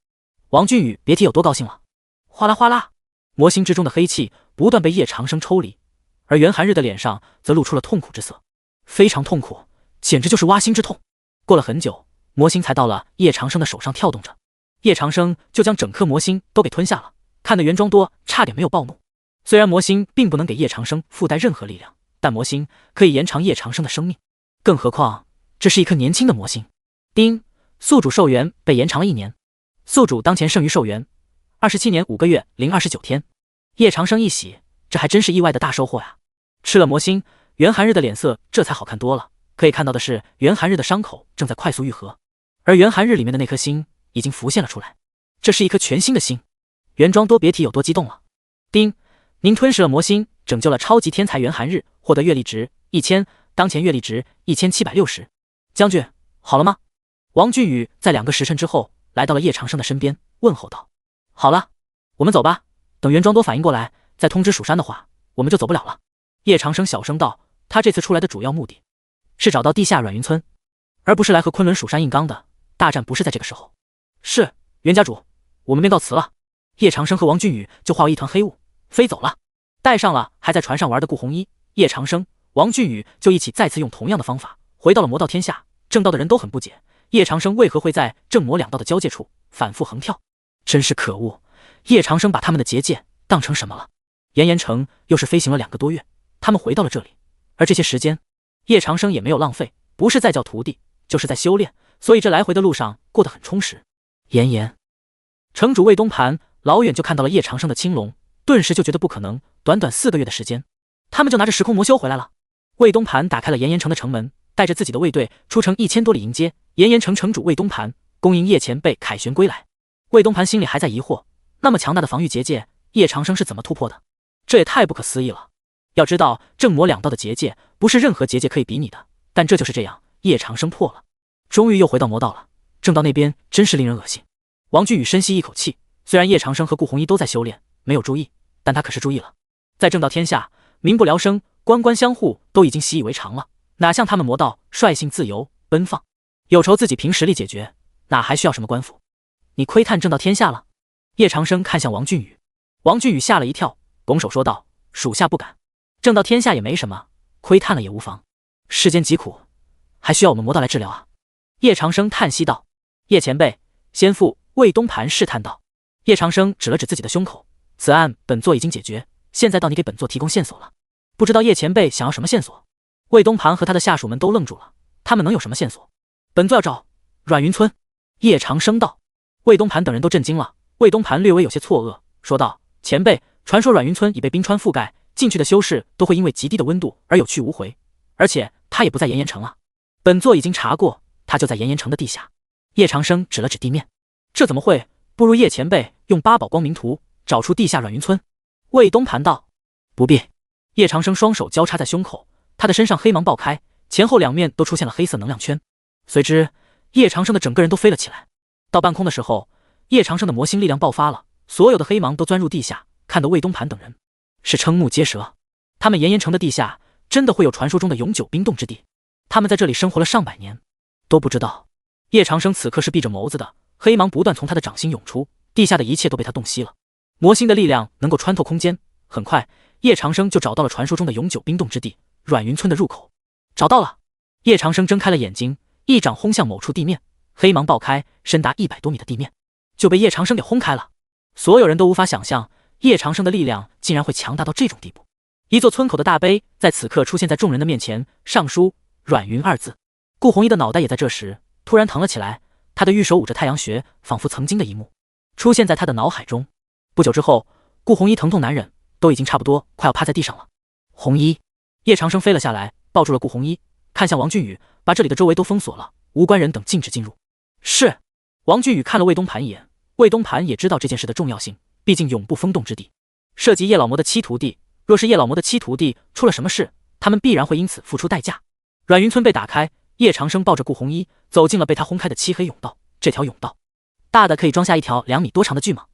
王俊宇别提有多高兴了。哗啦哗啦，魔星之中的黑气不断被叶长生抽离，而袁寒日的脸上则露出了痛苦之色，非常痛苦，简直就是挖心之痛。过了很久，魔星才到了叶长生的手上跳动着，叶长生就将整颗魔星都给吞下了，看得袁庄多差点没有暴怒。虽然魔星并不能给叶长生附带任何力量，但魔星可以延长叶长生的生命，更何况这是一颗年轻的魔星。丁，宿主寿元被延长了1年，宿主当前剩余寿元27年5个月零29天。叶长生一喜，这还真是意外的大收获呀！吃了魔星，袁寒日的脸色这才好看多了。可以看到的是，袁寒日的伤口正在快速愈合，而袁寒日里面的那颗星已经浮现了出来，这是一颗全新的星。袁庄多别提有多激动了。丁，您吞噬了魔星，拯救了超级天才袁寒日，获得阅历值1000，当前阅历值1760。将军，好了吗？王俊宇在2个时辰之后来到了叶长生的身边，问候道：好了，我们走吧，等袁庄多反应过来再通知蜀山的话，我们就走不了了。叶长生小声道：他这次出来的主要目的是找到地下软云村，而不是来和昆仑蜀山硬刚的，大战不是在这个时候。是，袁家主，我们便告辞了。叶长生和王俊宇就化为一团黑雾飞走了，带上了还在船上玩的顾红衣。叶长生、王俊宇就一起再次用同样的方法回到了魔道天下。正道的人都很不解，叶长生为何会在正魔两道的交界处反复横跳，真是可恶！叶长生把他们的结界当成什么了？炎炎城又是飞行了2个多月，他们回到了这里，而这些时间，叶长生也没有浪费，不是在教徒弟，就是在修炼，所以这来回的路上过得很充实。炎炎城主魏东盘老远就看到了叶长生的青龙，顿时就觉得不可能，短短4个月的时间，他们就拿着时空魔修回来了。魏东盘打开了炎炎城的城门，带着自己的卫队出城1000多里迎接炎炎城城主魏东盘，恭迎叶前辈凯旋归来。魏东盘心里还在疑惑，那么强大的防御结界，叶长生是怎么突破的？这也太不可思议了。要知道正魔两道的结界不是任何结界可以比拟的，但这就是这样，叶长生破了，终于又回到魔道了。正道那边真是令人恶心。王俊宇深吸一口气，虽然叶长生和顾红衣都在修炼，没有注意，但他可是注意了。在正道天下，民不聊生，官官相护都已经习以为常了，哪像他们魔道率性自由奔放，有仇自己凭实力解决，哪还需要什么官府？你窥探正道天下了？叶长生看向王俊宇，王俊宇吓了一跳，拱手说道：属下不敢。正道天下也没什么，窥探了也无妨。世间疾苦，还需要我们魔道来治疗啊。叶长生叹息道：叶前辈，先父。魏东盘试探道。叶长生指了指自己的胸口，此案本座已经解决，现在到你给本座提供线索了，不知道叶前辈想要什么线索？魏东盘和他的下属们都愣住了，他们能有什么线索？本座要找阮云村。叶长生道。魏东盘等人都震惊了，魏东盘略微有些错愕，说道：前辈，传说阮云村已被冰川覆盖，进去的修士都会因为极低的温度而有去无回，而且他也不在炎炎城啊。本座已经查过，他就在炎炎城的地下。叶长生指了指地面，这怎么会？不如叶前辈用8宝光明图找出地下阮云村。魏东盘道。不必。叶长生双手交叉在胸口，他的身上黑芒爆开，前后2面都出现了黑色能量圈，随之叶长生的整个人都飞了起来。到半空的时候，叶长生的魔星力量爆发了，所有的黑芒都钻入地下，看得魏东盘等人是瞠目结舌。他们炎炎城的地下真的会有传说中的永久冰冻之地？他们在这里生活了上百年都不知道。叶长生此刻是闭着眸子的，黑芒不断从他的掌心涌出，地下的一切都被他洞悉了。魔星的力量能够穿透空间，很快叶长生就找到了传说中的永久冰冻之地阮云村的入口。找到了。叶长生睁开了眼睛，一掌轰向某处地面，黑芒爆开，深达100多米的地面就被叶长生给轰开了。所有人都无法想象叶长生的力量竟然会强大到这种地步。一座村口的大碑在此刻出现在众人的面前，上书阮云2字。顾红衣的脑袋也在这时突然疼了起来，他的玉手捂着太阳穴，仿佛曾经的一幕出现在他的脑海中。不久之后，顾红衣疼痛难忍，都已经差不多快要趴在地上了。红衣。叶长生飞了下来，抱住了顾红衣，看向王俊宇，把这里的周围都封锁了，无关人等禁止进入。是。王俊宇看了魏东盘一眼，魏东盘也知道这件事的重要性，毕竟永不封冻之地涉及叶老魔的7徒弟，若是叶老魔的7徒弟出了什么事，他们必然会因此付出代价。阮云村被打开，叶长生抱着顾红衣走进了被他轰开的漆黑甬道。这条甬道大的可以装下一条2米多长的巨蟒。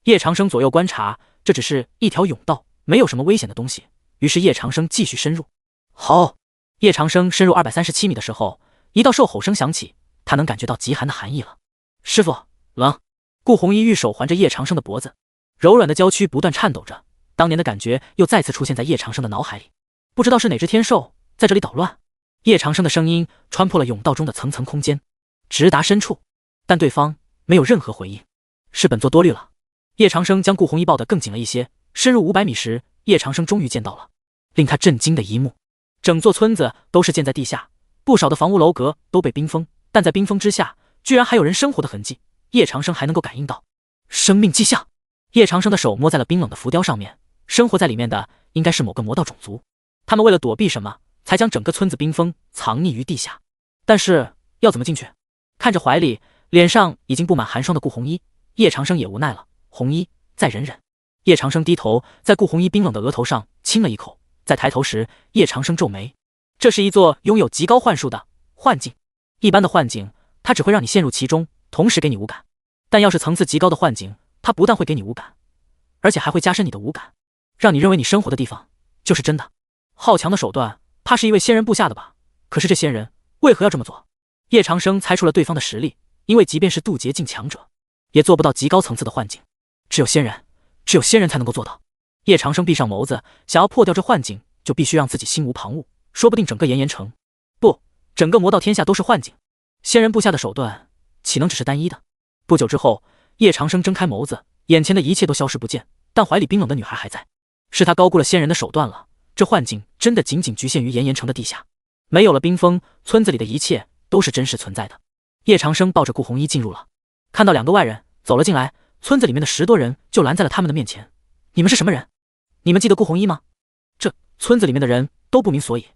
叶长生左右观察，这只是一条甬道，没有什么危险的东西。于是叶长生继续深入。好。叶长生深入237米的时候，一道兽吼声响起，他能感觉到极寒的寒意了。师傅，冷。顾红衣玉手环着叶长生的脖子，柔软的娇躯不断颤抖着，当年的感觉又再次出现在叶长生的脑海里。不知道是哪只天兽在这里捣乱。叶长生的声音穿破了甬道中的层层空间，直达深处，但对方没有任何回应。是本座多虑了。叶长生将顾红衣抱得更紧了一些。深入500米时，叶长生终于见到了令他震惊的一幕。整座村子都是建在地下，不少的房屋楼阁都被冰封，但在冰封之下居然还有人生活的痕迹。叶长生还能够感应到生命迹象。叶长生的手摸在了冰冷的浮雕上面，生活在里面的应该是某个魔道种族，他们为了躲避什么才将整个村子冰封藏匿于地下。但是要怎么进去？看着怀里脸上已经布满寒霜的顾红衣，叶长生也无奈了。红衣，再忍忍。叶长生低头在顾红衣冰冷的额头上亲了一口，在抬头时叶长生皱眉。这是一座拥有极高幻术的幻境，一般的幻境它只会让你陷入其中，同时给你无感，但要是层次极高的幻境，它不但会给你无感，而且还会加深你的无感，让你认为你生活的地方就是真的。好强的手段，怕是一位仙人布下的吧？可是这仙人为何要这么做？叶长生猜出了对方的实力，因为即便是渡劫境强者，也做不到极高层次的幻境。只有仙人才能够做到。叶长生闭上眸子，想要破掉这幻境，就必须让自己心无旁骛，说不定整个炎炎城，不，整个魔道天下都是幻境。仙人部下的手段岂能只是单一的？不久之后，叶长生睁开眸子，眼前的一切都消失不见，但怀里冰冷的女孩还在。是他高估了仙人的手段了，这幻境真的仅仅局限于炎炎城的地下，没有了冰封，村子里的一切都是真实存在的。叶长生抱着顾红衣进入了，看到2个外人走了进来，村子里面的10多人就拦在了他们的面前。你们是什么人？你们记得顾红衣吗？这村子里面的人都不明所以，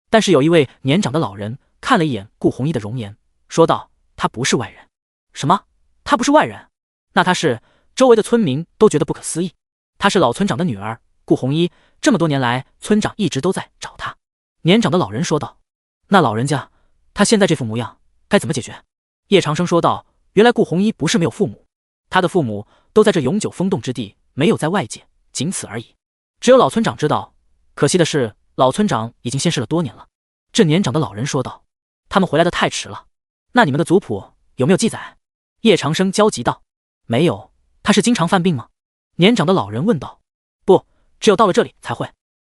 但是有一位年长的老人看了一眼顾红衣的容颜，说道：他不是外人。什么？他不是外人？那他是？周围的村民都觉得不可思议。她是老村长的女儿顾红衣，这么多年来村长一直都在找她。年长的老人说道：那老人家他现在这副模样该怎么解决？叶长生说道：原来顾红衣不是没有父母，他的父母都在这永久封冻之地，没有在外界，仅此而已。只有老村长知道，可惜的是老村长已经仙逝了多年了。这年长的老人说道：他们回来的太迟了。那你们的族谱有没有记载？叶长生焦急道：没有。他是经常犯病吗？年长的老人问道。不，只有到了这里才会。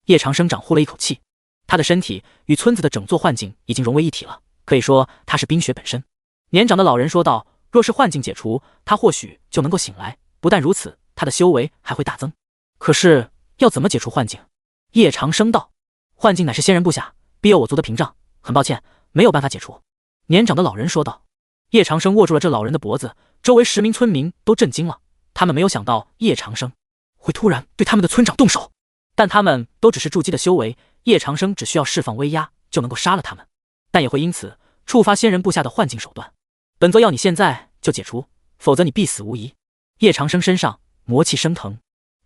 叶长生长呼了一口气，他的身体与村子的整座幻境已经融为一体了，可以说他是冰雪本身。年长的老人说道：若是幻境解除，他或许就能够醒来，不但如此，他的修为还会大增。可是要怎么解除幻境？叶长生道：幻境乃是仙人部下，必有我族的屏障，很抱歉，没有办法解除。年长的老人说道。叶长生握住了这老人的脖子，周围10名村民都震惊了，他们没有想到叶长生会突然对他们的村长动手，但他们都只是筑基的修为，叶长生只需要释放威压就能够杀了他们，但也会因此触发仙人部下的幻境手段。本座要你现在就解除，否则你必死无疑。叶长生身上魔气升腾，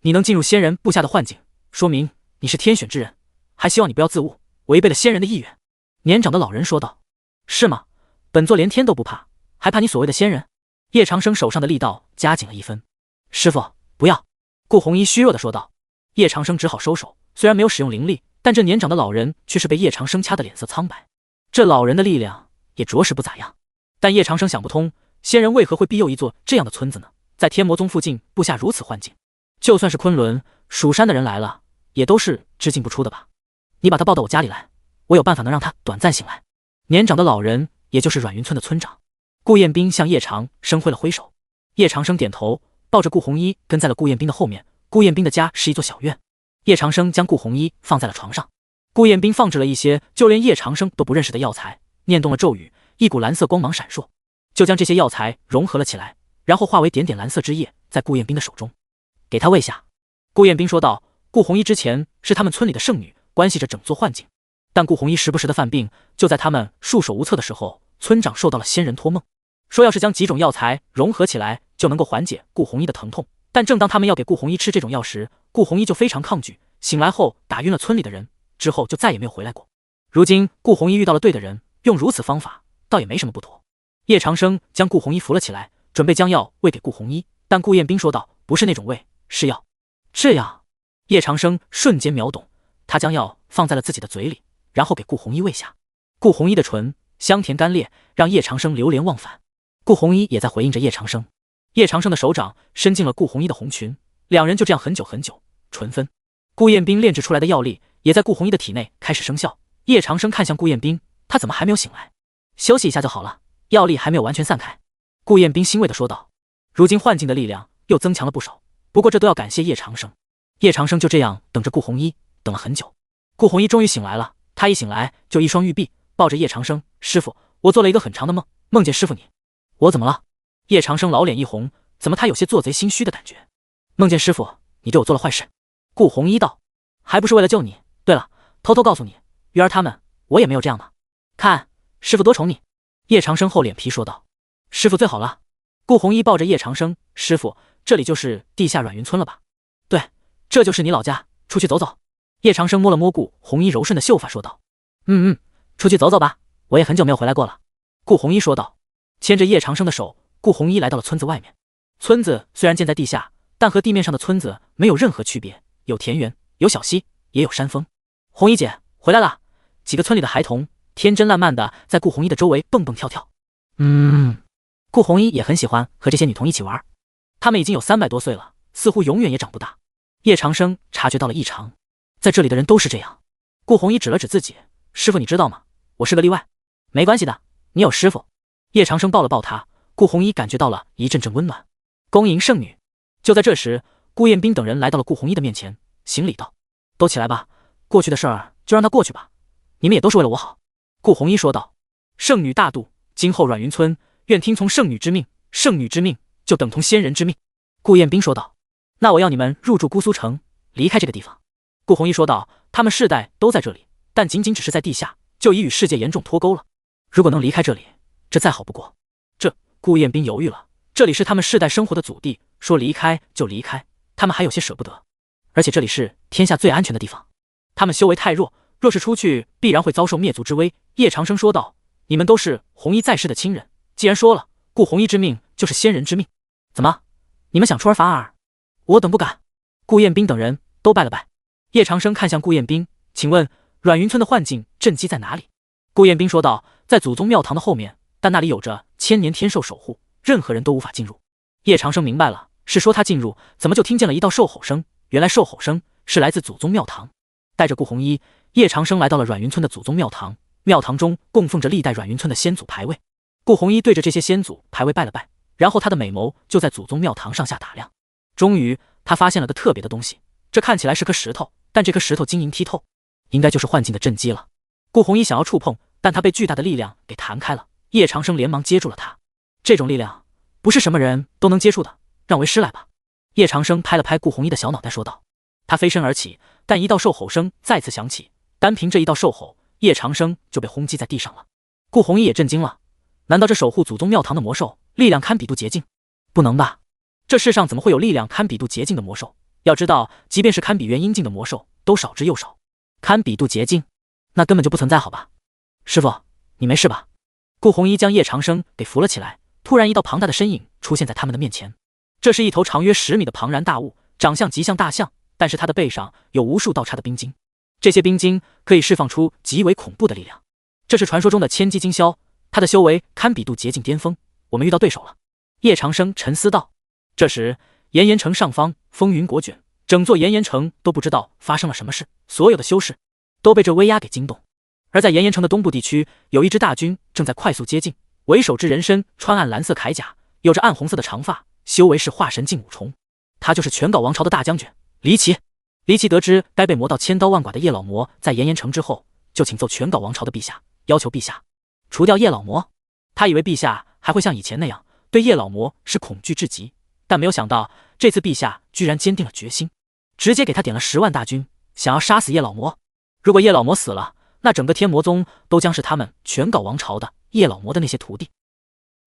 你能进入仙人部下的幻境，说明你是天选之人，还希望你不要自误，违背了仙人的意愿。年长的老人说道。是吗？本座连天都不怕，还怕你所谓的仙人？叶长生手上的力道加紧了1分。师父，不要！顾红衣虚弱地说道。叶长生只好收手，虽然没有使用灵力，但这年长的老人却是被叶长生掐得脸色苍白。这老人的力量也着实不咋样。但叶长生想不通，仙人为何会庇佑一座这样的村子呢？在天魔宗附近布下如此幻境，就算是昆仑、蜀山的人来了，也都是只进不出的吧？你把他抱到我家里来，我有办法能让他短暂醒来。年长的老人，也就是阮云村的村长顾彦斌向叶长生挥了挥手。叶长生点头，抱着顾红衣跟在了顾彦斌的后面。顾彦斌的家是一座小院，叶长生将顾红衣放在了床上。顾彦斌放置了一些就连叶长生都不认识的药材，念动了咒语，一股蓝色光芒闪烁，就将这些药材融合了起来，然后化为点点蓝色之液，在顾彦斌的手中。给他喂下。顾彦斌说道。顾红衣之前是他们村里的圣女，关系着整座幻境，但顾红衣时不时的犯病，就在他们束手无策的时候，村长受到了仙人托梦，说要是将几种药材融合起来，就能够缓解顾红衣的疼痛。但正当他们要给顾红衣吃这种药时，顾红衣就非常抗拒，醒来后打晕了村里的人，之后就再也没有回来过。如今顾红衣遇到了对的人，用如此方法倒也没什么不妥。叶长生将顾红衣扶了起来，准备将药喂给顾红衣，但顾彦斌说道：不是那种喂，是药。这样，叶长生瞬间秒懂，他将药放在了自己的嘴里，然后给顾红衣喂下。顾红衣的唇香甜干裂，让叶长生流连忘返。顾红衣也在回应着叶长生。叶长生的手掌伸进了顾红衣的红裙，两人就这样很久很久，唇分。顾彦斌炼制出来的药力也在顾红衣的体内开始生效。叶长生看向顾彦斌，他怎么还没有醒来？休息一下就好了，药力还没有完全散开。顾彦斌欣慰地说道。如今幻境的力量又增强了不少，不过这都要感谢叶长生。叶长生就这样等着顾红衣，等了很久。顾红衣终于醒来了，他一醒来就一双玉臂抱着叶长生：师父，我做了一个很长的梦，梦见师父你。我怎么了？叶长生老脸一红，怎么他有些做贼心虚的感觉？梦见师父你对我做了坏事。顾红衣道。还不是为了救你。对了，偷偷告诉你，鱼儿他们我也没有这样嘛。看师父多宠你。叶长生厚脸皮说道。师父最好了。顾红衣抱着叶长生：师父，这里就是地下阮云村了吧？对，这就是你老家，出去走走。叶长生摸了摸顾红衣柔顺的秀发说道。出去走走吧，我也很久没有回来过了。顾红衣说道。牵着叶长生的手，顾红衣来到了村子外面。村子虽然建在地下，但和地面上的村子没有任何区别，有田园，有小溪，也有山峰。红衣姐回来了。几个村里的孩童天真烂漫的在顾红衣的周围蹦蹦跳跳。顾红衣也很喜欢和这些女童一起玩。他们已经有300多岁了，似乎永远也长不大。叶长生察觉到了异常，在这里的人都是这样。顾红衣指了指自己，师傅你知道吗？我是个例外。没关系的，你有师傅。叶长生抱了抱他，顾红衣感觉到了一阵阵温暖。恭迎圣女。就在这时，顾彦斌等人来到了顾红衣的面前，行礼道：都起来吧，过去的事儿就让他过去吧，你们也都是为了我好。顾红衣说道：圣女大度，今后阮云村愿听从圣女之命，圣女之命就等同仙人之命。顾彦斌说道：那我要你们入住姑苏城，离开这个地方。顾红衣说道：他们世代都在这里，但仅仅只是在地下，就已与世界严重脱钩了。如果能离开这里，这再好不过。顾彦斌犹豫了，这里是他们世代生活的祖地，说离开就离开，他们还有些舍不得。而且这里是天下最安全的地方，他们修为太弱，若是出去必然会遭受灭族之危。叶长生说道：你们都是红衣在世的亲人，既然说了顾红衣之命就是仙人之命，怎么你们想出尔反尔？我等不敢。顾彦斌等人都拜了拜。叶长生看向顾彦斌，请问阮云村的幻境镇基在哪里？顾彦斌说道：在祖宗庙堂的后面，但那里有着千年天兽守护，任何人都无法进入。叶长生明白了，是说他进入，怎么就听见了一道兽吼声？原来兽吼声是来自祖宗庙堂。带着顾红衣，叶长生来到了阮云村的祖宗庙堂。庙堂中供奉着历代阮云村的先祖牌位。顾红衣对着这些先祖牌位拜了拜，然后他的美眸就在祖宗庙堂上下打量。终于他发现了个特别的东西，这看起来是颗石头，但这颗石头晶莹剔透，应该就是幻境的镇基了。顾红衣想要触碰，但他被巨大的力量给弹开了。叶长生连忙接住了他，这种力量不是什么人都能接触的，让为师来吧。叶长生拍了拍顾红衣的小脑袋说道。他飞身而起，但一道兽吼声再次响起，单凭这一道兽吼，叶长生就被轰击在地上了。顾红衣也震惊了，难道这守护祖宗庙堂的魔兽力量堪比度劫境？不能吧，这世上怎么会有力量堪比度劫境的魔兽？要知道，即便是堪比元阴境的魔兽都少之又少，堪比度劫境那根本就不存在好吧。师傅你没事吧？顾红衣将叶长生给扶了起来，突然一道庞大的身影出现在他们的面前。这是一头长约10米的庞然大物，长相极像大象，但是它的背上有无数道叉的冰晶，这些冰晶可以释放出极为恐怖的力量。这是传说中的千机金霄，他的修为堪比度劫境巅峰，我们遇到对手了。叶长生沉思道。这时炎炎城上方风云裹卷，整座炎炎城都不知道发生了什么事，所有的修士都被这威压给惊动。而在炎炎城的东部地区，有一支大军正在快速接近，为首之人身穿暗蓝色铠甲，有着暗红色的长发，修为是化神境5重，他就是全缟王朝的大将军离奇。离奇得知该被磨到千刀万剐的叶老魔在炎炎城之后，就请奏全缟王朝的陛下，要求陛下除掉叶老魔。他以为陛下还会像以前那样对叶老魔是恐惧至极，但没有想到这次陛下居然坚定了决心，直接给他点了10万大军，想要杀死叶老魔。如果叶老魔死了，那整个天魔宗都将是他们全缟王朝的叶老魔的那些徒弟。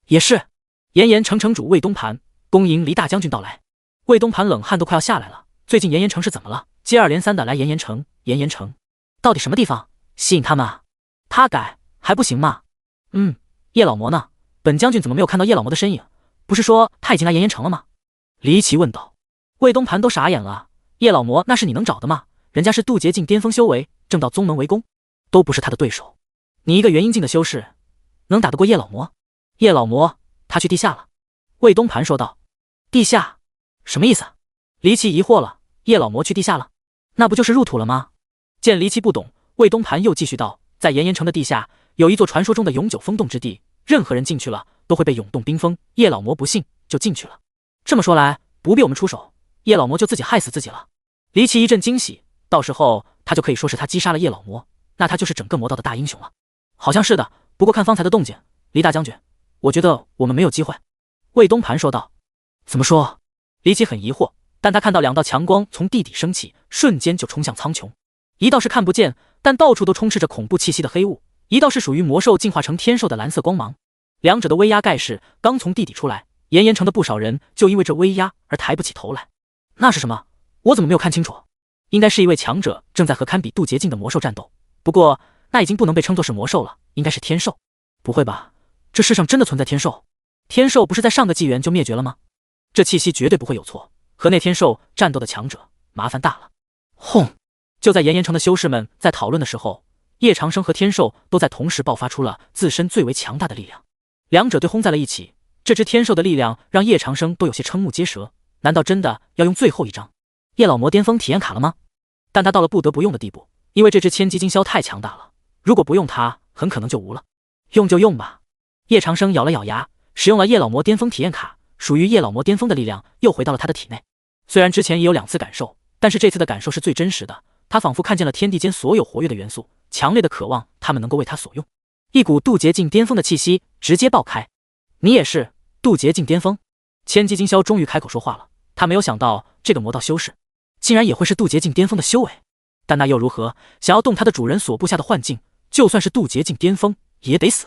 也是，炎炎城城主魏东盘恭迎离大将军到来。魏东盘冷汗都快要下来了，最近炎炎城是怎么了？接二连三的来炎炎城，炎炎城到底什么地方吸引他们啊？他改还不行吗？叶老魔呢？本将军怎么没有看到叶老魔的身影？不是说他已经来炎炎城了吗？离奇问道。魏东盘都傻眼了，叶老魔那是你能找的吗？人家是渡劫境巅峰修为，正到宗门围攻，都不是他的对手。你一个元阴境的修士，能打得过叶老魔？叶老魔他去地下了。魏东盘说道。地下什么意思？离奇疑惑了。叶老魔去地下了，那不就是入土了吗？见离奇不懂，魏东盘又继续道，在炎炎城的地下有一座传说中的永久封冻之地，任何人进去了都会被永冻冰封，叶老魔不幸就进去了。这么说来，不必我们出手，叶老魔就自己害死自己了。离奇一阵惊喜，到时候他就可以说是他击杀了叶老魔，那他就是整个魔道的大英雄了。好像是的，不过看方才的动静，离大将军，我觉得我们没有机会。魏东盘说道。怎么说？离奇很疑惑，但他看到2道强光从地底升起，瞬间就冲向苍穹。一道是看不见，但到处都充斥着恐怖气息的黑雾，一道是属于魔兽进化成天兽的蓝色光芒。两者的威压盖世刚从地底出来，炎炎城的不少人就因为这威压而抬不起头来。那是什么？我怎么没有看清楚？应该是一位强者正在和堪比渡劫境的魔兽战斗，不过那已经不能被称作是魔兽了，应该是天兽。不会吧？这世上真的存在天兽？天兽不是在上个纪元就灭绝了吗？这气息绝对不会有错，和那天兽战斗的强者麻烦大了。轰！就在炎炎城的修士们在讨论的时候，叶长生和天兽都在同时爆发出了自身最为强大的力量，两者对轰在了一起，这只天兽的力量让叶长生都有些瞠目结舌，难道真的要用最后一张叶老魔巅峰体验卡了吗？但他到了不得不用的地步，因为这只千机金鸮太强大了，如果不用它，很可能就无了。用就用吧。叶长生咬了咬牙，使用了叶老魔巅峰体验卡，属于叶老魔巅峰的力量又回到了他的体内。虽然之前也有2次感受，但是这次的感受是最真实的，他仿佛看见了天地间所有活跃的元素，强烈的渴望他们能够为他所用。一股渡劫境巅峰的气息直接爆开。你也是渡劫境巅峰？千机金鸮终于开口说话了，他没有想到这个魔道修士竟然也会是渡劫境巅峰的修为，但那又如何？想要动他的主人所布下的幻境，就算是渡劫境巅峰也得死。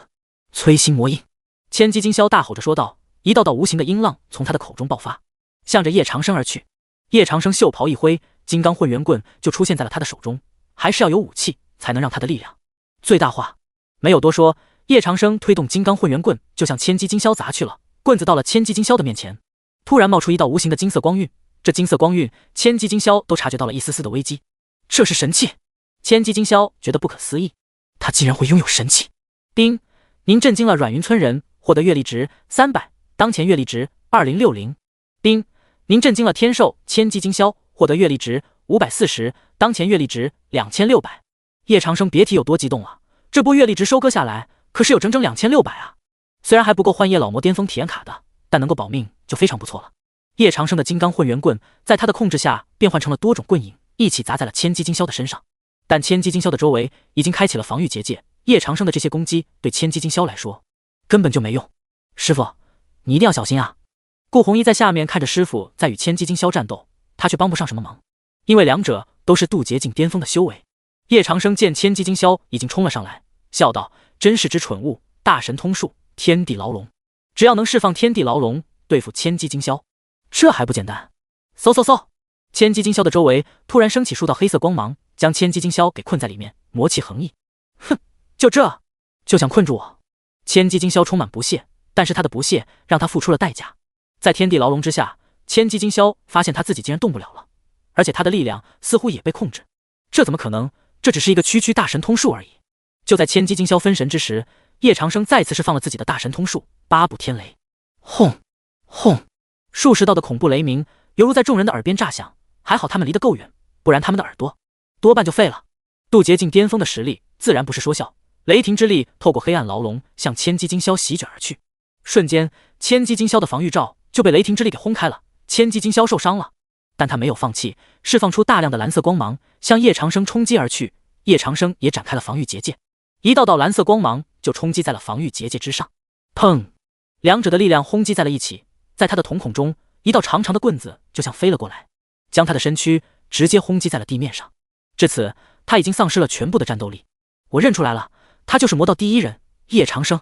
摧心魔印！千机金鸮大吼着说道，一道道无形的音浪从他的口中爆发，向着叶长生而去。叶长生袖袍一挥，金刚混元棍就出现在了他的手中，还是要有武器才能让他的力量最大化。没有多说，叶长生推动金刚混元棍就向千机金鸮砸去了。棍子到了千机金鸮的面前，突然冒出一道无形的金色光晕，这金色光晕，千机金鸮都察觉到了一丝丝的危机。这是神器！千机金鸮觉得不可思议，他竟然会拥有神器！叮，您震惊了软云村人，获得阅历值300，当前阅历值2060。叮，您震惊了天兽千机金鸮，获得阅历值540，当前阅历值2600。叶长生别提有多激动了，这波阅历值收割下来，可是有整整2600啊！虽然还不够换叶老魔巅峰体验卡的，但能够保命就非常不错了。叶长生的金刚混元棍在他的控制下变换成了多种棍影，一起砸在了千机金鸮的身上。但千机金鸮的周围已经开启了防御结界，叶长生的这些攻击对千机金鸮来说根本就没用。师傅，你一定要小心啊！顾红衣在下面看着师傅在与千机金鸮战斗，他却帮不上什么忙，因为两者都是渡劫境巅峰的修为。叶长生见千机金鸮已经冲了上来，笑道：真是只蠢物，大神通术天地牢笼，只要能释放天地牢笼，对付千机金鸮这还不简单。嗖嗖嗖，千机金鸮的周围突然升起数道黑色光芒，将千机金鸮给困在里面，魔气横溢。哼，就这就想困住我？千机金鸮充满不屑，但是他的不屑让他付出了代价。在天地牢笼之下，千机金鸮发现他自己竟然动不了了，而且他的力量似乎也被控制。这怎么可能？这只是一个区区大神通术而已。就在千机金鸮分神之时，叶长生再次释放了自己的大神通术八部天雷。轰轰，数十道的恐怖雷鸣犹如在众人的耳边炸响，还好他们离得够远，不然他们的耳朵多半就废了。渡劫境巅峰的实力自然不是说笑，雷霆之力透过黑暗牢笼向千机金鸮席卷而去。瞬间，千机金鸮的防御罩就被雷霆之力给轰开了，千机金鸮受伤了，但他没有放弃，释放出大量的蓝色光芒向叶长生冲击而去。叶长生也展开了防御结界，一道道蓝色光芒就冲击在了防御结界之上。砰，两者的力量轰击在了一起，在他的瞳孔中，一道长长的棍子就像飞了过来，将他的身躯直接轰击在了地面上。至此，他已经丧失了全部的战斗力。我认出来了，他就是魔道第一人叶长生。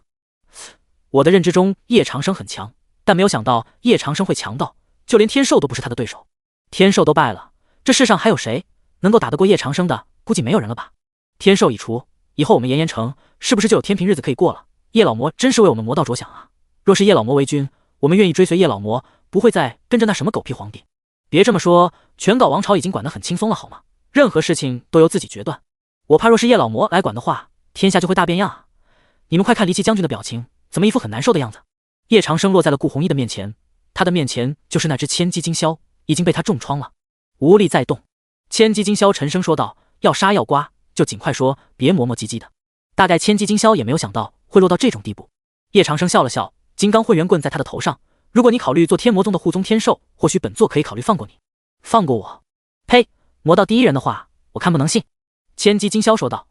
我的认知中叶长生很强，但没有想到叶长生会强到就连天兽都不是他的对手。天兽都败了，这世上还有谁能够打得过叶长生的？估计没有人了吧。天兽已除，以后我们炎炎城是不是就有天平日子可以过了？叶老魔真是为我们魔道着想啊！若是叶老魔为君，我们愿意追随叶老魔，不会再跟着那什么狗屁皇帝。别这么说，全皋王朝已经管得很轻松了好吗？任何事情都由自己决断。我怕若是叶老魔来管的话，天下就会大变样啊！你们快看离奇将军的表情，怎么一副很难受的样子？叶长生落在了顾红衣的面前，他的面前就是那只千机金鸮，已经被他重创了，无力再动。千机金鸮沉声说道：要杀要刮就尽快说，别磨磨唧唧的。大概千机金鸮也没有想到会落到这种地步。叶长生笑了笑，金刚混元棍在他的头上，如果你考虑做天魔宗的护宗天兽，或许本座可以考虑放过你。放过我？呸！魔道第一人的话，我看不能信。千机金鸮说道。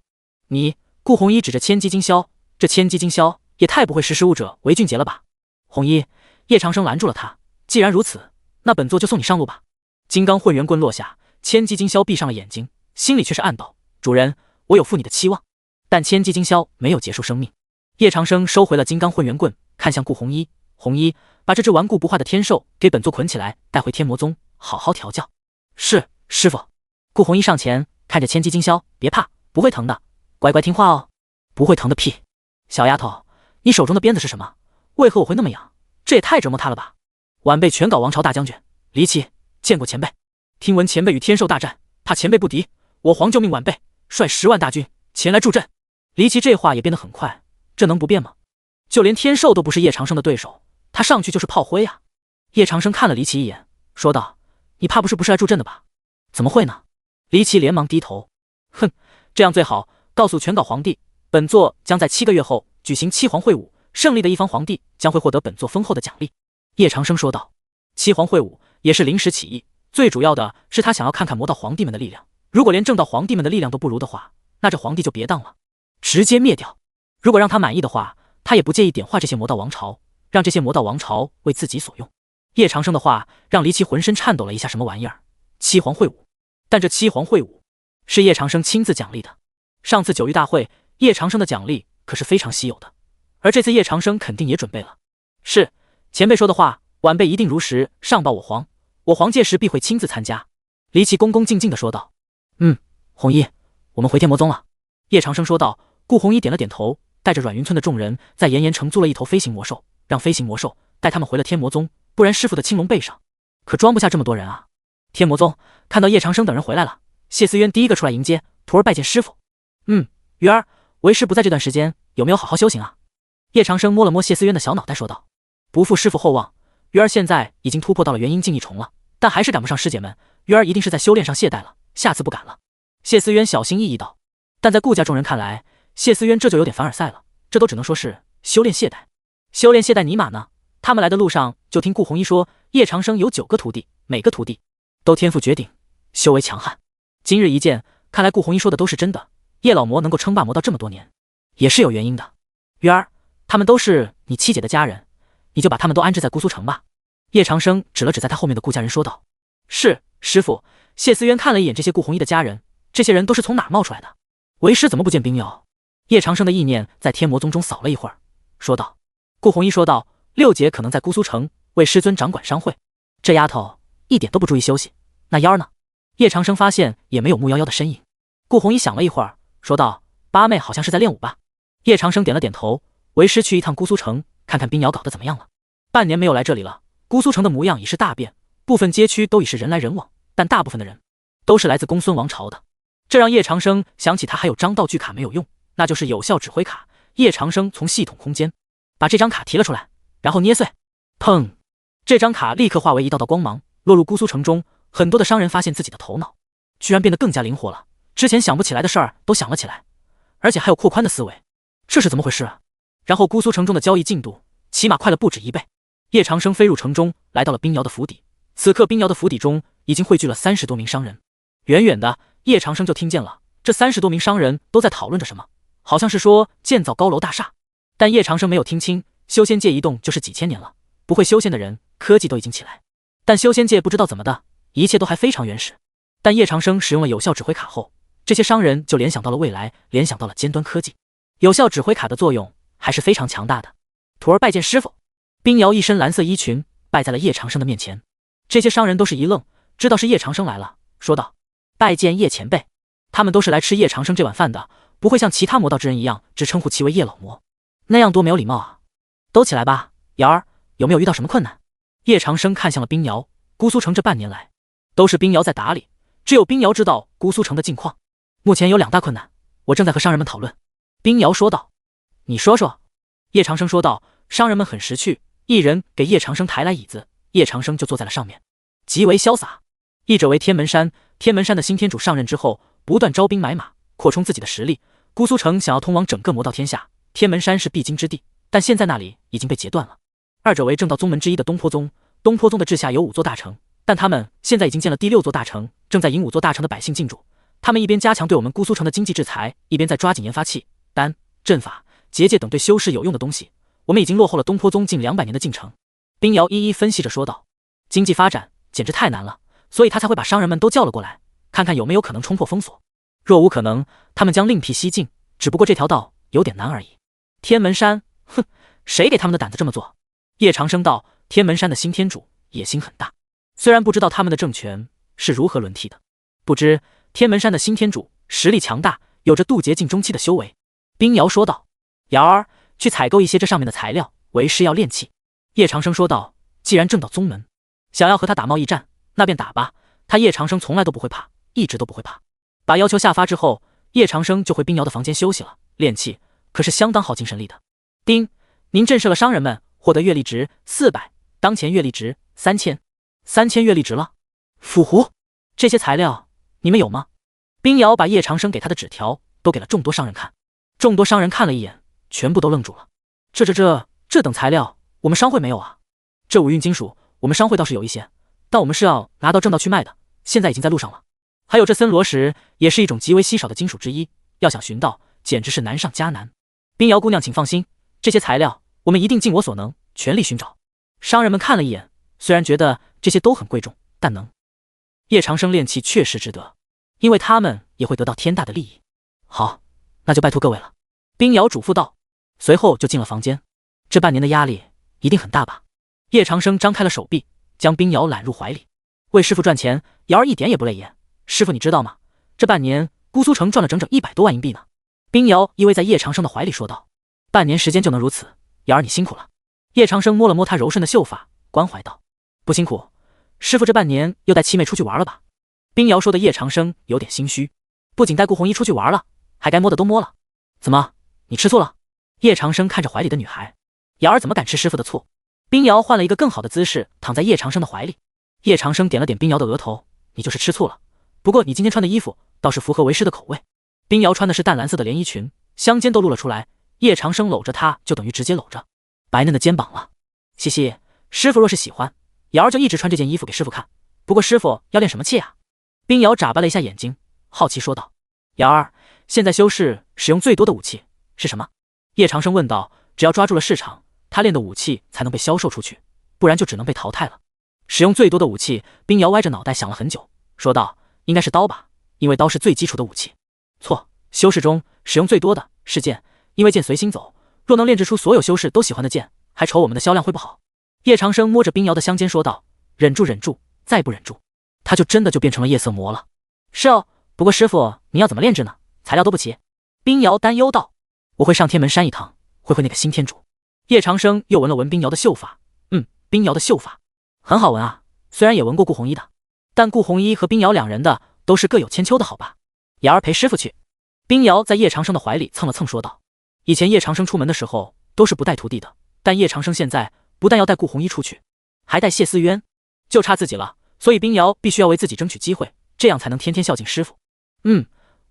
你，顾红衣指着千机金鸮，这千机金鸮也太不会识时务者为俊杰了吧？红衣，叶长生拦住了他，既然如此，那本座就送你上路吧。金刚混元棍落下，千机金鸮闭上了眼睛，心里却是暗道：主人，我有负你的期望。但千机金鸮没有结束生命。叶长生收回了金刚混元棍，看向顾红衣：红衣，把这只顽固不化的天兽给本座捆起来，带回天魔宗好好调教。是，师傅。顾红衣上前看着千机金鸮：别怕，不会疼的，乖乖听话哦。不会疼的屁！小丫头，你手中的鞭子是什么？为何我会那么痒？这也太折磨他了吧！晚辈全皋王朝大将军离奇，见过前辈。听闻前辈与天兽大战，怕前辈不敌，我皇救命晚辈，率10万大军前来助阵。离奇这话也变得很快，这能不变吗？就连天兽都不是叶长生的对手，他上去就是炮灰啊！叶长生看了李启一眼，说道：“你怕不是来助阵的吧？”“怎么会呢？”李启连忙低头：“哼，这样最好，告诉全岛皇帝，本座将在7个月后举行七皇会武，胜利的一方皇帝将会获得本座丰厚的奖励。”叶长生说道：“七皇会武也是临时起意，最主要的是他想要看看魔道皇帝们的力量。如果连正道皇帝们的力量都不如的话，那这皇帝就别当了，直接灭掉。如果让他满意的话，他也不介意点化这些魔道王朝，让这些魔道王朝为自己所用。”叶长生的话让黎奇浑身颤抖了一下，什么玩意儿？七皇会武？但这七皇会武是叶长生亲自奖励的。上次9域大会，叶长生的奖励可是非常稀有的，而这次叶长生肯定也准备了。是，前辈说的话，晚辈一定如实上报我皇，我皇届时必会亲自参加。黎奇恭恭敬敬地说道。红衣，我们回天魔宗了。叶长生说道。顾红衣点了点头，带着阮云村的众人在炎炎城租了一头飞行魔兽，让飞行魔兽带他们回了天魔宗，不然师傅的青龙背上可装不下这么多人啊。天魔宗看到叶长生等人回来了，谢思渊第一个出来迎接，徒儿拜见师傅。鱼儿，为师不在这段时间有没有好好修行啊？叶长生摸了摸谢思渊的小脑袋说道。不负师傅厚望，鱼儿现在已经突破到了元婴境一重了，但还是赶不上师姐们，鱼儿一定是在修炼上懈怠了，下次不敢了。谢思渊小心翼翼道。但在顾家众人看来，谢思渊这就有点凡尔赛了，这都只能说是修炼懈怠。修炼懈怠尼玛呢？他们来的路上就听顾红衣说，叶长生有9个徒弟，每个徒弟都天赋绝顶，修为强悍。今日一见，看来顾红衣说的都是真的，叶老魔能够称霸魔道这么多年，也是有原因的。鱼儿，他们都是你七姐的家人，你就把他们都安置在姑苏城吧。叶长生指了指在他后面的顾家人说道。是，师傅。谢思渊看了一眼这些顾红衣的家人，这些人都是从哪儿冒出来的？为师怎么不见冰瑶？叶长生的意念在天魔宗中扫了一会儿，说道。顾红衣说道：“6姐可能在姑苏城为师尊掌管商会，这丫头一点都不注意休息。那妖儿呢？”叶长生发现也没有木妖妖的身影。顾红衣想了一会儿，说道：“八妹好像是在练武吧？”叶长生点了点头，为师去一趟姑苏城，看看冰瑶搞得怎么样了。半年没有来这里了，姑苏城的模样已是大变，部分街区都已是人来人往，但大部分的人都是来自公孙王朝的。这让叶长生想起他还有张道具卡没有用，那就是有效指挥卡。叶长生从系统空间把这张卡提了出来，然后捏碎，砰！这张卡立刻化为一道道光芒，落入姑苏城中。很多的商人发现自己的头脑居然变得更加灵活了，之前想不起来的事儿都想了起来，而且还有扩宽的思维，这是怎么回事啊？然后姑苏城中的交易进度起码快了不止1倍。叶长生飞入城中，来到了冰瑶的府邸。此刻冰瑶的府邸中已经汇聚了30多名商人，远远的叶长生就听见了这30多名商人都在讨论着什么，好像是说建造高楼大厦。但叶长生没有听清，修仙界移动就是几千年了，不会修仙的人科技都已经起来，但修仙界不知道怎么的，一切都还非常原始。但叶长生使用了有效指挥卡后，这些商人就联想到了未来，联想到了尖端科技。有效指挥卡的作用还是非常强大的。徒儿拜见师傅。冰瑶一身蓝色衣裙拜在了叶长生的面前。这些商人都是一愣，知道是叶长生来了，说道：“拜见叶前辈。”他们都是来吃叶长生这碗饭的，不会像其他魔道之人一样只称呼其为叶老魔，那样多没有礼貌啊。都起来吧。瑶儿，有没有遇到什么困难？叶长生看向了冰瑶。姑苏城这半年来都是冰瑶在打理，只有冰瑶知道姑苏城的近况。目前有2大困难，我正在和商人们讨论。冰瑶说道。你说说。叶长生说道。商人们很识趣，一人给叶长生抬来椅子，叶长生就坐在了上面，极为潇洒。一者为天门山，天门山的新天主上任之后，不断招兵买马，扩充自己的实力。姑苏城想要通往整个魔道天下，天门山是必经之地，但现在那里已经被截断了。二者为正道宗门之一的东坡宗，东坡宗的治下有5座大城，但他们现在已经建了第6座大城，正在引5座大城的百姓进驻。他们一边加强对我们姑苏城的经济制裁，一边在抓紧研发器、丹、阵法、结界等对修士有用的东西。我们已经落后了东坡宗近200年的进程。冰瑶一一分析着说道。经济发展简直太难了，所以他才会把商人们都叫了过来，看看有没有可能冲破封锁。若无可能，他们将另辟蹊径，只不过这条道有点难而已。天门山，哼，谁给他们的胆子这么做？叶长生道。天门山的新天主野心很大，虽然不知道他们的政权是如何轮替的，不知天门山的新天主实力强大，有着渡劫境中期的修为。冰瑶说道。瑶儿，去采购一些这上面的材料，为师要炼器。叶长生说道。既然正道宗门想要和他打贸易战，那便打吧。他叶长生从来都不会怕，一直都不会怕。把要求下发之后，叶长生就回冰瑶的房间休息了。炼器可是相当耗精神力的。丁，您震慑了商人们，获得月历值400，当前月历值3000，3000月历值了。腐狐，这些材料你们有吗？冰瑶把叶长生给他的纸条都给了众多商人看，众多商人看了一眼，全部都愣住了。这等材料我们商会没有啊。这5运金属我们商会倒是有一些，但我们是要拿到正道去卖的，现在已经在路上了。还有这森罗石也是一种极为稀少的金属之一，要想寻到简直是难上加难。冰瑶姑娘请放心，这些材料我们一定尽我所能，全力寻找。商人们看了一眼，虽然觉得这些都很贵重，但能叶长生炼器确实值得，因为他们也会得到天大的利益。好，那就拜托各位了。冰瑶嘱咐道，随后就进了房间。这半年的压力一定很大吧？叶长生张开了手臂，将冰瑶揽入怀里。为师傅赚钱，瑶儿一点也不累眼。师傅你知道吗？这半年姑苏城赚了整整100多万银币呢。冰瑶依偎在叶长生的怀里说道。半年时间就能如此，瑶儿你辛苦了。叶长生摸了摸她柔顺的秀发，关怀道。不辛苦，师傅这半年又带七妹出去玩了吧？冰瑶说的叶长生有点心虚，不仅带顾红衣出去玩了，还该摸的都摸了。怎么，你吃醋了？叶长生看着怀里的女孩，瑶儿怎么敢吃师傅的醋？冰瑶换了一个更好的姿势，躺在叶长生的怀里。叶长生点了点冰瑶的额头，你就是吃醋了。不过你今天穿的衣服倒是符合为师的口味。冰瑶穿的是淡蓝色的连衣裙，香肩都露了出来。叶长生搂着她就等于直接搂着白嫩的肩膀了。嘻嘻，师傅若是喜欢，瑶儿就一直穿这件衣服给师傅看。不过师傅要练什么气啊？冰瑶眨巴了一下眼睛，好奇说道。瑶儿，现在修士使用最多的武器是什么？叶长生问道。只要抓住了市场，他练的武器才能被销售出去，不然就只能被淘汰了。使用最多的武器，冰瑶歪着脑袋想了很久，说道，应该是刀吧，因为刀是最基础的武器。错，修士中使用最多的是剑，因为剑随心走，若能炼制出所有修士都喜欢的剑，还愁我们的销量会不好。叶长生摸着冰瑶的香肩说道。忍住，再不忍住，他就真的变成了夜色魔了。是哦，不过师傅你要怎么炼制呢？材料都不齐。冰瑶担忧道。我会上天门山一趟，会那个新天主。叶长生又闻了闻冰瑶的秀发，冰瑶的秀发很好闻啊，虽然也闻过顾红衣的，但顾红衣和冰瑶两人的都是各有千秋的好吧。瑶儿陪师傅去。冰瑶在叶长生的怀里蹭了蹭说道。以前叶长生出门的时候都是不带徒弟的，但叶长生现在不但要带顾红衣出去，还带谢思渊，就差自己了，所以冰瑶必须要为自己争取机会，这样才能天天孝敬师傅。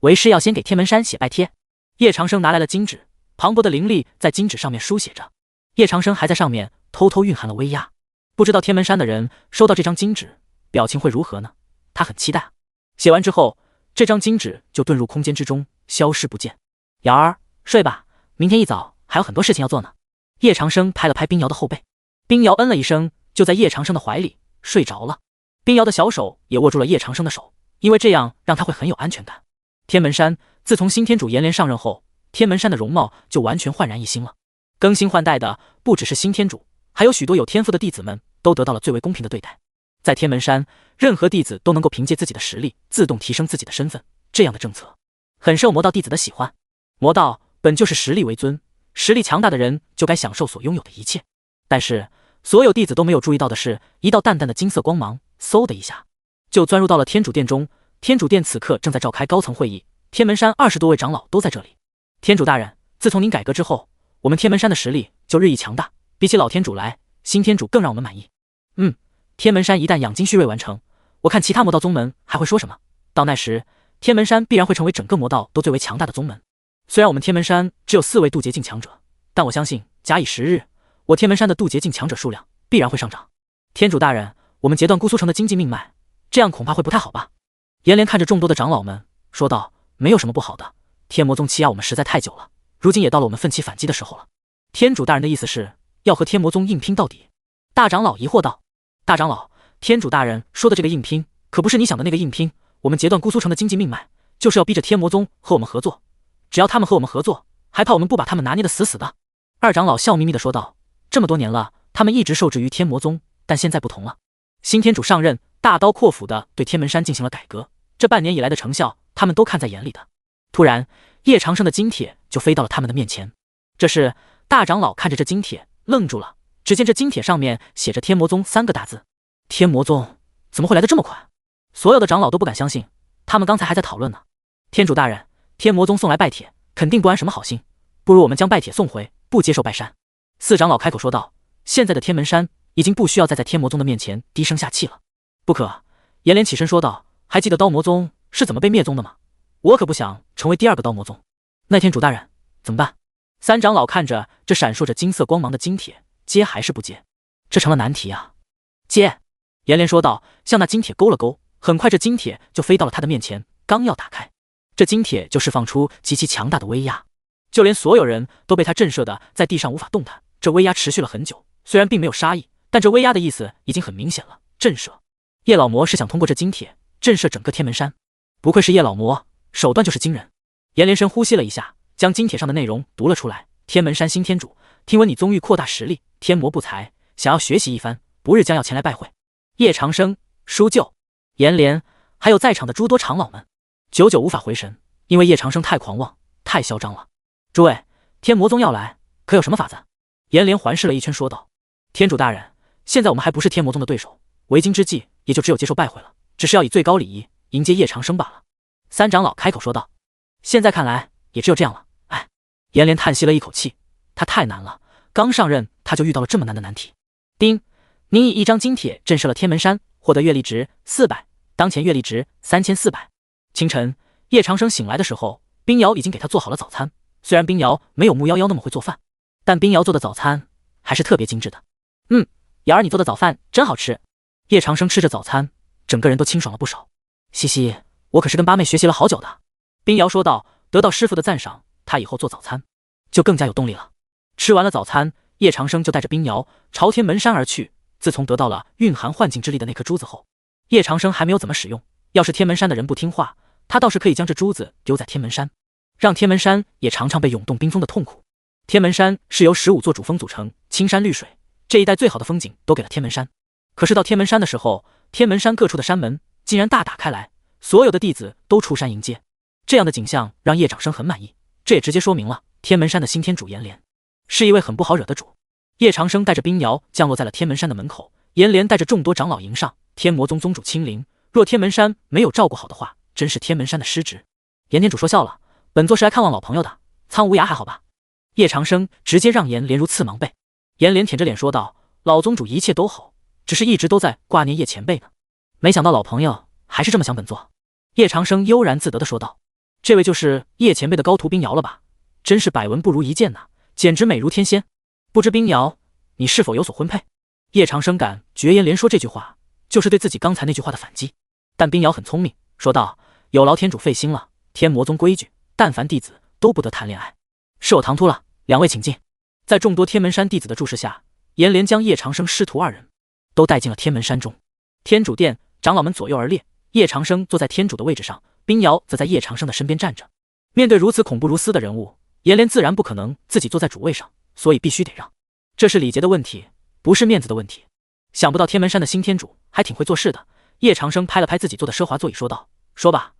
为师要先给天门山写拜帖。叶长生拿来了金纸，磅礴的灵力在金纸上面书写着。叶长生还在上面偷偷蕴含了威压，不知道天门山的人收到这张金纸表情会如何呢？他很期待。写完之后，这张金纸就遁入空间之中，消失不见。瑶儿，睡吧，明天一早还有很多事情要做呢。叶长生拍了拍冰瑶的后背，冰瑶嗯了一声，就在叶长生的怀里睡着了。冰瑶的小手也握住了叶长生的手，因为这样让他会很有安全感。天门山自从新天主炎莲上任后，天门山的容貌就完全焕然一新了。更新换代的不只是新天主，还有许多有天赋的弟子们都得到了最为公平的对待。在天门山，任何弟子都能够凭借自己的实力自动提升自己的身份，这样的政策很受魔道弟子的喜欢。魔道本就是实力为尊，实力强大的人就该享受所拥有的一切。但是所有弟子都没有注意到的是，一道淡淡的金色光芒嗖的一下就钻入到了天主殿中。天主殿此刻正在召开高层会议，天门山20多位长老都在这里。天主大人，自从您改革之后，我们天门山的实力就日益强大，比起老天主来，新天主更让我们满意。天门山一旦养精蓄锐完成，我看其他魔道宗门还会说什么？到那时，天门山必然会成为整个魔道都最为强大的宗门。虽然我们天门山只有4位渡劫境强者，但我相信假以时日，我天门山的渡劫境强者数量必然会上涨。天主大人，我们截断姑苏城的经济命脉，这样恐怕会不太好吧？颜莲看着众多的长老们说道。没有什么不好的，天魔宗欺压我们实在太久了，如今也到了我们奋起反击的时候了。天主大人的意思是要和天魔宗硬拼到底？大长老疑惑道。大长老，天主大人说的这个硬拼可不是你想的那个硬拼，我们截断姑苏城的经济命脉，就是要逼着天魔宗和我们合作，只要他们和我们合作，还怕我们不把他们拿捏得死死的？二长老笑眯眯地说道。这么多年了，他们一直受制于天魔宗，但现在不同了，新天主上任，大刀阔斧地对天门山进行了改革，这半年以来的成效他们都看在眼里的。突然，叶长生的金帖就飞到了他们的面前。这是大长老看着这金帖愣住了，只见这金帖上面写着天魔宗3个大字。天魔宗怎么会来得这么快？所有的长老都不敢相信，他们刚才还在讨论呢。天主大人，天魔宗送来拜帖，肯定不安什么好心，不如我们将拜帖送回，不接受拜山。4长老开口说道。现在的天门山已经不需要再在天魔宗的面前低声下气了。不可！颜莲起身说道：“还记得刀魔宗是怎么被灭宗的吗？我可不想成为第二个刀魔宗。那天主大人怎么办？”三长老看着这闪烁着金色光芒的金铁，接还是不接？这成了难题啊！接！颜莲说道，向那金铁勾了勾，很快这金铁就飞到了他的面前，刚要打开，这金铁就释放出极其强大的威压，就连所有人都被他震慑的在地上无法动弹。这威压持续了很久，虽然并没有杀意，但这威压的意思已经很明显了，震慑。叶老魔是想通过这金铁震慑整个天门山，不愧是叶老魔，手段就是惊人。颜连深呼吸了一下，将金帖上的内容读了出来。天门山新天主，听闻你宗域扩大实力，天魔不才，想要学习一番，不日将要前来拜会。叶长生、书旧、颜连，还有在场的诸多长老们，久久无法回神，因为叶长生太狂妄，太嚣张了。诸位，天魔宗要来，可有什么法子？颜连环视了一圈，说道：“天主大人，现在我们还不是天魔宗的对手，为今之计也就只有接受拜会了，只是要以最高礼仪迎接叶长生罢了。”三长老开口说道：“现在看来，也只有这样了。哎。”颜连叹息了一口气，他太难了，刚上任他就遇到了这么难的难题。丁，您以一张金帖震慑了天门山，获得阅历值400，当前阅历值3400。清晨，叶长生醒来的时候，冰瑶已经给他做好了早餐。虽然冰瑶没有木夭夭那么会做饭，但冰瑶做的早餐还是特别精致的。瑶儿你做的早饭真好吃。叶长生吃着早餐，整个人都清爽了不少。嘻嘻，我可是跟八妹学习了好久的。冰瑶说道，得到师傅的赞赏，他以后做早餐就更加有动力了。吃完了早餐，叶长生就带着冰瑶朝天门山而去。自从得到了蕴含幻境之力的那颗珠子后，叶长生还没有怎么使用。要是天门山的人不听话，他倒是可以将这珠子丢在天门山，让天门山也尝尝被涌动冰封的痛苦。天门山是由15座主峰组成，青山绿水，这一带最好的风景都给了天门山。可是到天门山的时候，天门山各处的山门竟然大打开来，所有的弟子都出山迎接。这样的景象让叶长生很满意，这也直接说明了天门山的新天主颜连是一位很不好惹的主。叶长生带着冰瑶降落在了天门山的门口，颜连带着众多长老迎上。天魔宗宗主亲临，若天门山没有照顾好的话，真是天门山的失职。颜天主说笑了，本座是来看望老朋友的，苍无涯还好吧？叶长生直接让颜连如刺芒背。颜连舔着脸说道：“老宗主一切都好，只是一直都在挂念叶前辈呢。没想到老朋友还是这么想本座。”叶长生悠然自得地说道：“这位就是叶前辈的高徒冰瑶了吧？真是百闻不如一见呐，简直美如天仙。不知冰瑶，你是否有所婚配？”叶长生感觉颜连说这句话就是对自己刚才那句话的反击，但冰瑶很聪明，说道：“有劳天主费心了，天魔宗规矩，但凡弟子都不得谈恋爱。是我唐突了，两位请进。”在众多天门山弟子的注视下，颜连将叶长生师徒2人都带进了天门山中。天主殿长老们左右而列，叶长生坐在天主的位置上，冰瑶则在叶长生的身边站着。面对如此恐怖如斯的人物，颜连自然不可能自己坐在主位上，所以必须得让。这是礼节的问题，不是面子的问题。想不到天门山的新天主还挺会做事的。叶长生拍了拍自己坐的奢华座椅，说道：“说吧，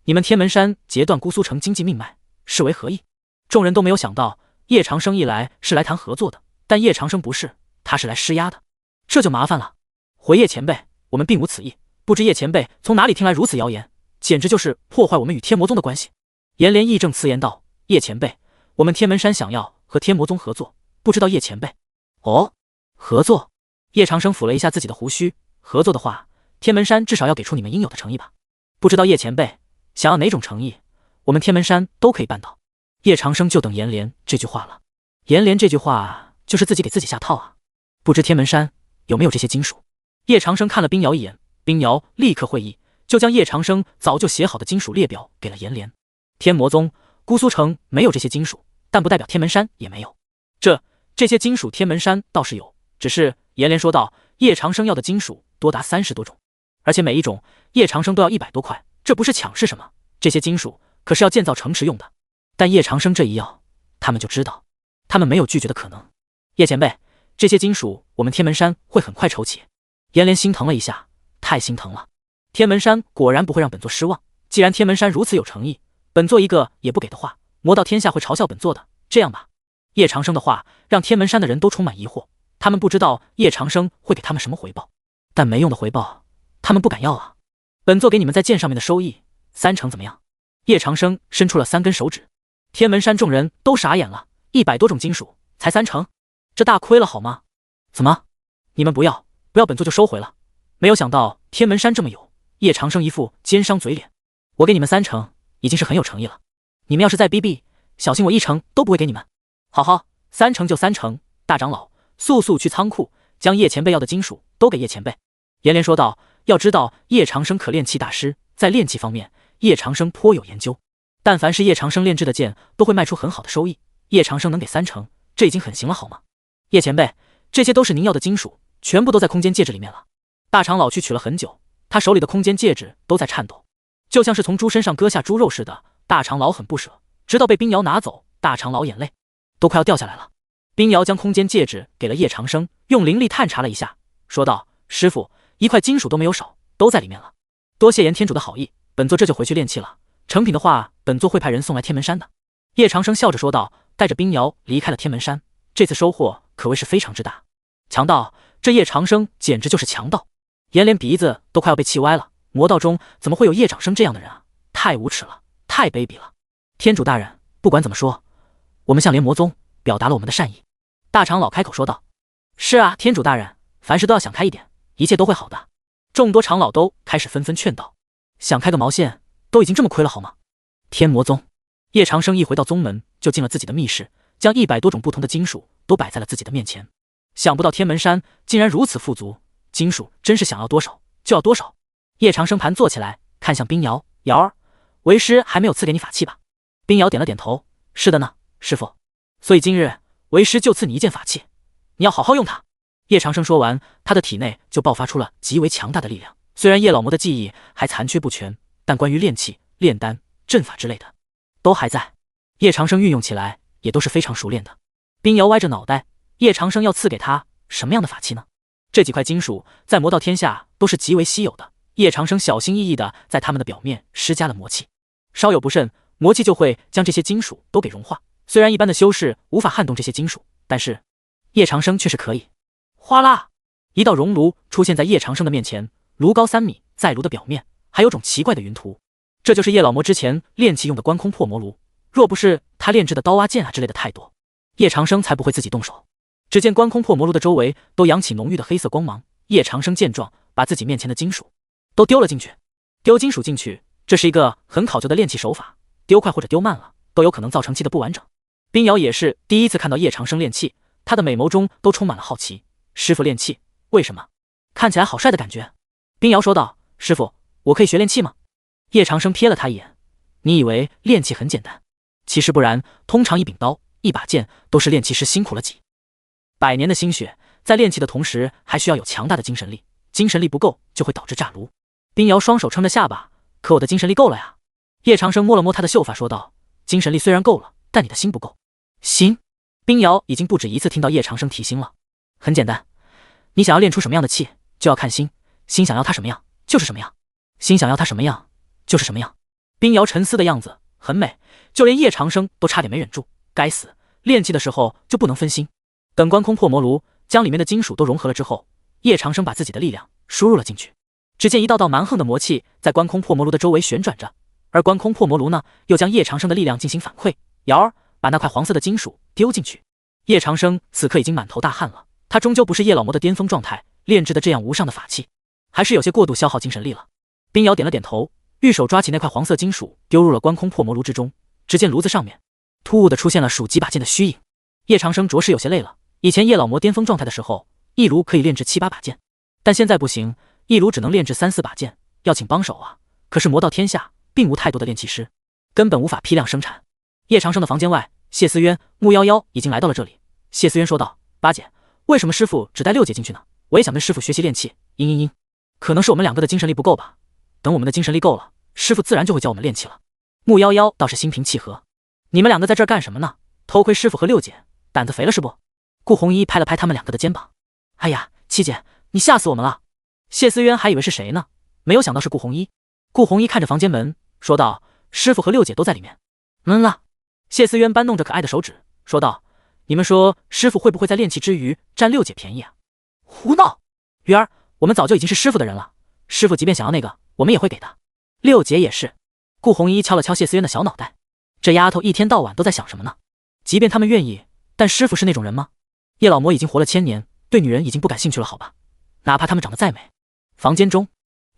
你们天门山截断姑苏城经济命脉，是为何意？”众人都没有想到叶长生一来是来谈合作的，但叶长生不是，他是来施压的。这就麻烦了。回叶前辈，我们并无此意，不知叶前辈从哪里听来如此谣言，简直就是破坏我们与天魔宗的关系。颜连义正辞严道：“叶前辈，我们天门山想要和天魔宗合作，不知道叶前辈……”哦，合作？叶长生抚了一下自己的胡须，合作的话，天门山至少要给出你们应有的诚意吧？不知道叶前辈想要哪种诚意，我们天门山都可以办到。叶长生就等颜连这句话了。颜连这句话就是自己给自己下套啊！不知天门山有没有这些金属？叶长生看了冰瑶一眼，冰瑶立刻会意，就将叶长生早就写好的金属列表给了颜连。天魔宗、姑苏城没有这些金属，但不代表天门山也没有。这些金属天门山倒是有，只是颜连说道，叶长生要的金属多达30多种，而且每一种叶长生都要100多块，这不是抢是什么？这些金属可是要建造城池用的。但叶长生这一要，他们就知道，他们没有拒绝的可能。叶前辈，这些金属我们天门山会很快筹起。颜连心疼了一下，太心疼了。天门山果然不会让本座失望，既然天门山如此有诚意，本座一个也不给的话，魔道天下会嘲笑本座的。这样吧，叶长生的话让天门山的人都充满疑惑，他们不知道叶长生会给他们什么回报，但没用的回报他们不敢要啊。本座给你们在剑上面的收益3成怎么样？叶长生伸出了3根手指。天门山众人都傻眼了，100多种金属才3成，这大亏了好吗？怎么？你们不要本座就收回了。没有想到天门山这么有。叶长生一副奸商嘴脸，我给你们3成，已经是很有诚意了。你们要是再逼逼，小心我1成都不会给你们。好，3成就3成。大长老，速去仓库，将叶前辈要的金属都给叶前辈。严连说道。要知道叶长生可炼器大师，在炼器方面，叶长生颇有研究。但凡是叶长生炼制的剑，都会卖出很好的收益。叶长生能给3成，这已经很行了，好吗？叶前辈，这些都是您要的金属，全部都在空间戒指里面了。大长老去取了很久，他手里的空间戒指都在颤抖，就像是从猪身上割下猪肉似的。大长老很不舍，直到被冰瑶拿走，大长老眼泪都快要掉下来了。冰瑶将空间戒指给了叶长生，用灵力探查了一下，说道：师傅，一块金属都没有少，都在里面了。多谢严天主的好意，本座这就回去炼器了。成品的话，本座会派人送来天门山的。叶长生笑着说道，带着冰瑶离开了天门山。这次收获可谓是非常之大。强盗，这叶长生简直就是强盗。严连鼻子都快要被气歪了，魔道中怎么会有叶长生这样的人啊？太无耻了，太卑鄙了。天主大人，不管怎么说，我们向莲魔宗表达了我们的善意。大长老开口说道。是啊，天主大人，凡事都要想开一点，一切都会好的。众多长老都开始纷纷劝道。想开个毛线，都已经这么亏了好吗？天魔宗，叶长生一回到宗门，就进了自己的密室，将100多种不同的金属都摆在了自己的面前。想不到天门山竟然如此富足，金属真是想要多少就要多少。叶长生盘坐起来，看向冰瑶，瑶儿，为师还没有赐给你法器吧？冰瑶点了点头，是的呢，师父。所以今日为师就赐你一件法器，你要好好用它。叶长生说完，他的体内就爆发出了极为强大的力量。虽然叶老魔的技艺还残缺不全，但关于炼器、炼丹、阵法之类的都还在，叶长生运用起来也都是非常熟练的。冰瑶歪着脑袋，叶长生要赐给他什么样的法器呢？这几块金属在魔道天下都是极为稀有的，叶长生小心翼翼地在它们的表面施加了魔气，稍有不慎，魔气就会将这些金属都给融化。虽然一般的修士无法撼动这些金属，但是叶长生却是可以。哗啦，一道熔炉出现在叶长生的面前，炉高3米，在炉的表面还有种奇怪的云图，这就是叶老魔之前炼器用的关空破魔炉。若不是他炼制的刀啊剑啊之类的太多，叶长生才不会自己动手。只见关空破魔炉的周围都扬起浓郁的黑色光芒，叶长生见状，把自己面前的金属都丢了进去。丢金属进去，这是一个很考究的炼器手法，丢快或者丢慢了，都有可能造成器的不完整。冰瑶也是第一次看到叶长生炼器，他的美眸中都充满了好奇。师傅炼器，为什么看起来好帅的感觉？冰瑶说道。师傅，我可以学炼器吗？叶长生瞥了他一眼，你以为炼器很简单？其实不然，通常一柄刀、一把剑都是炼器师辛苦了几百年的心血，在炼器的同时，还需要有强大的精神力，精神力不够就会导致炸炉。冰瑶双手撑着下巴，可我的精神力够了呀。叶长生摸了摸他的秀发说道，精神力虽然够了，但你的心不够。心？冰瑶已经不止一次听到叶长生提心了。很简单，你想要练出什么样的气，就要看心，心想要它什么样就是什么样，心想要它什么样就是什么样。冰瑶沉思的样子很美，就连叶长生都差点没忍住。该死，炼气的时候就不能分心。等关空破魔炉将里面的金属都融合了之后，叶长生把自己的力量输入了进去。只见一道道蛮横的魔气在关空破魔炉的周围旋转着，而关空破魔炉呢，又将叶长生的力量进行反馈。瑶儿，把那块黄色的金属丢进去。叶长生此刻已经满头大汗了，他终究不是叶老魔的巅峰状态，炼制的这样无上的法器，还是有些过度消耗精神力了。冰瑶点了点头，玉手抓起那块黄色金属，丢入了关空破魔炉之中。只见炉子上面突兀的出现了数几把剑的虚影。叶长生着实有些累了。以前叶老魔巅峰状态的时候，一炉可以炼制7、8把剑，但现在不行，一炉只能炼制3、4把剑，要请帮手啊。可是魔道天下并无太多的炼器师，根本无法批量生产。叶长生的房间外，谢思渊、穆夭夭已经来到了这里。谢思渊说道：“八姐，为什么师傅只带6姐进去呢？我也想跟师傅学习炼器。”可能是我们2个的精神力不够吧。等我们的精神力够了，师傅自然就会教我们炼器了。穆夭夭倒是心平气和。你们2个在这儿干什么呢？偷窥师傅和6姐，胆子肥了是不？顾红衣拍了拍他们2个的肩膀。哎呀，七姐，你吓死我们了。谢思渊还以为是谁呢，没有想到是顾红衣。顾红衣看着房间门说道：“师傅和6姐都在里面。”了。谢思渊搬弄着可爱的手指说道：“你们说师傅会不会在炼器之余占6姐便宜啊？”胡闹！鱼儿，我们早就已经是师傅的人了，师傅即便想要那个，我们也会给的。6姐也是。顾红衣敲了敲谢思渊的小脑袋，这丫头一天到晚都在想什么呢？即便他们愿意，但师傅是那种人吗？叶老魔已经活了1000年，对女人已经不感兴趣了，好吧？哪怕她们长得再美。房间中，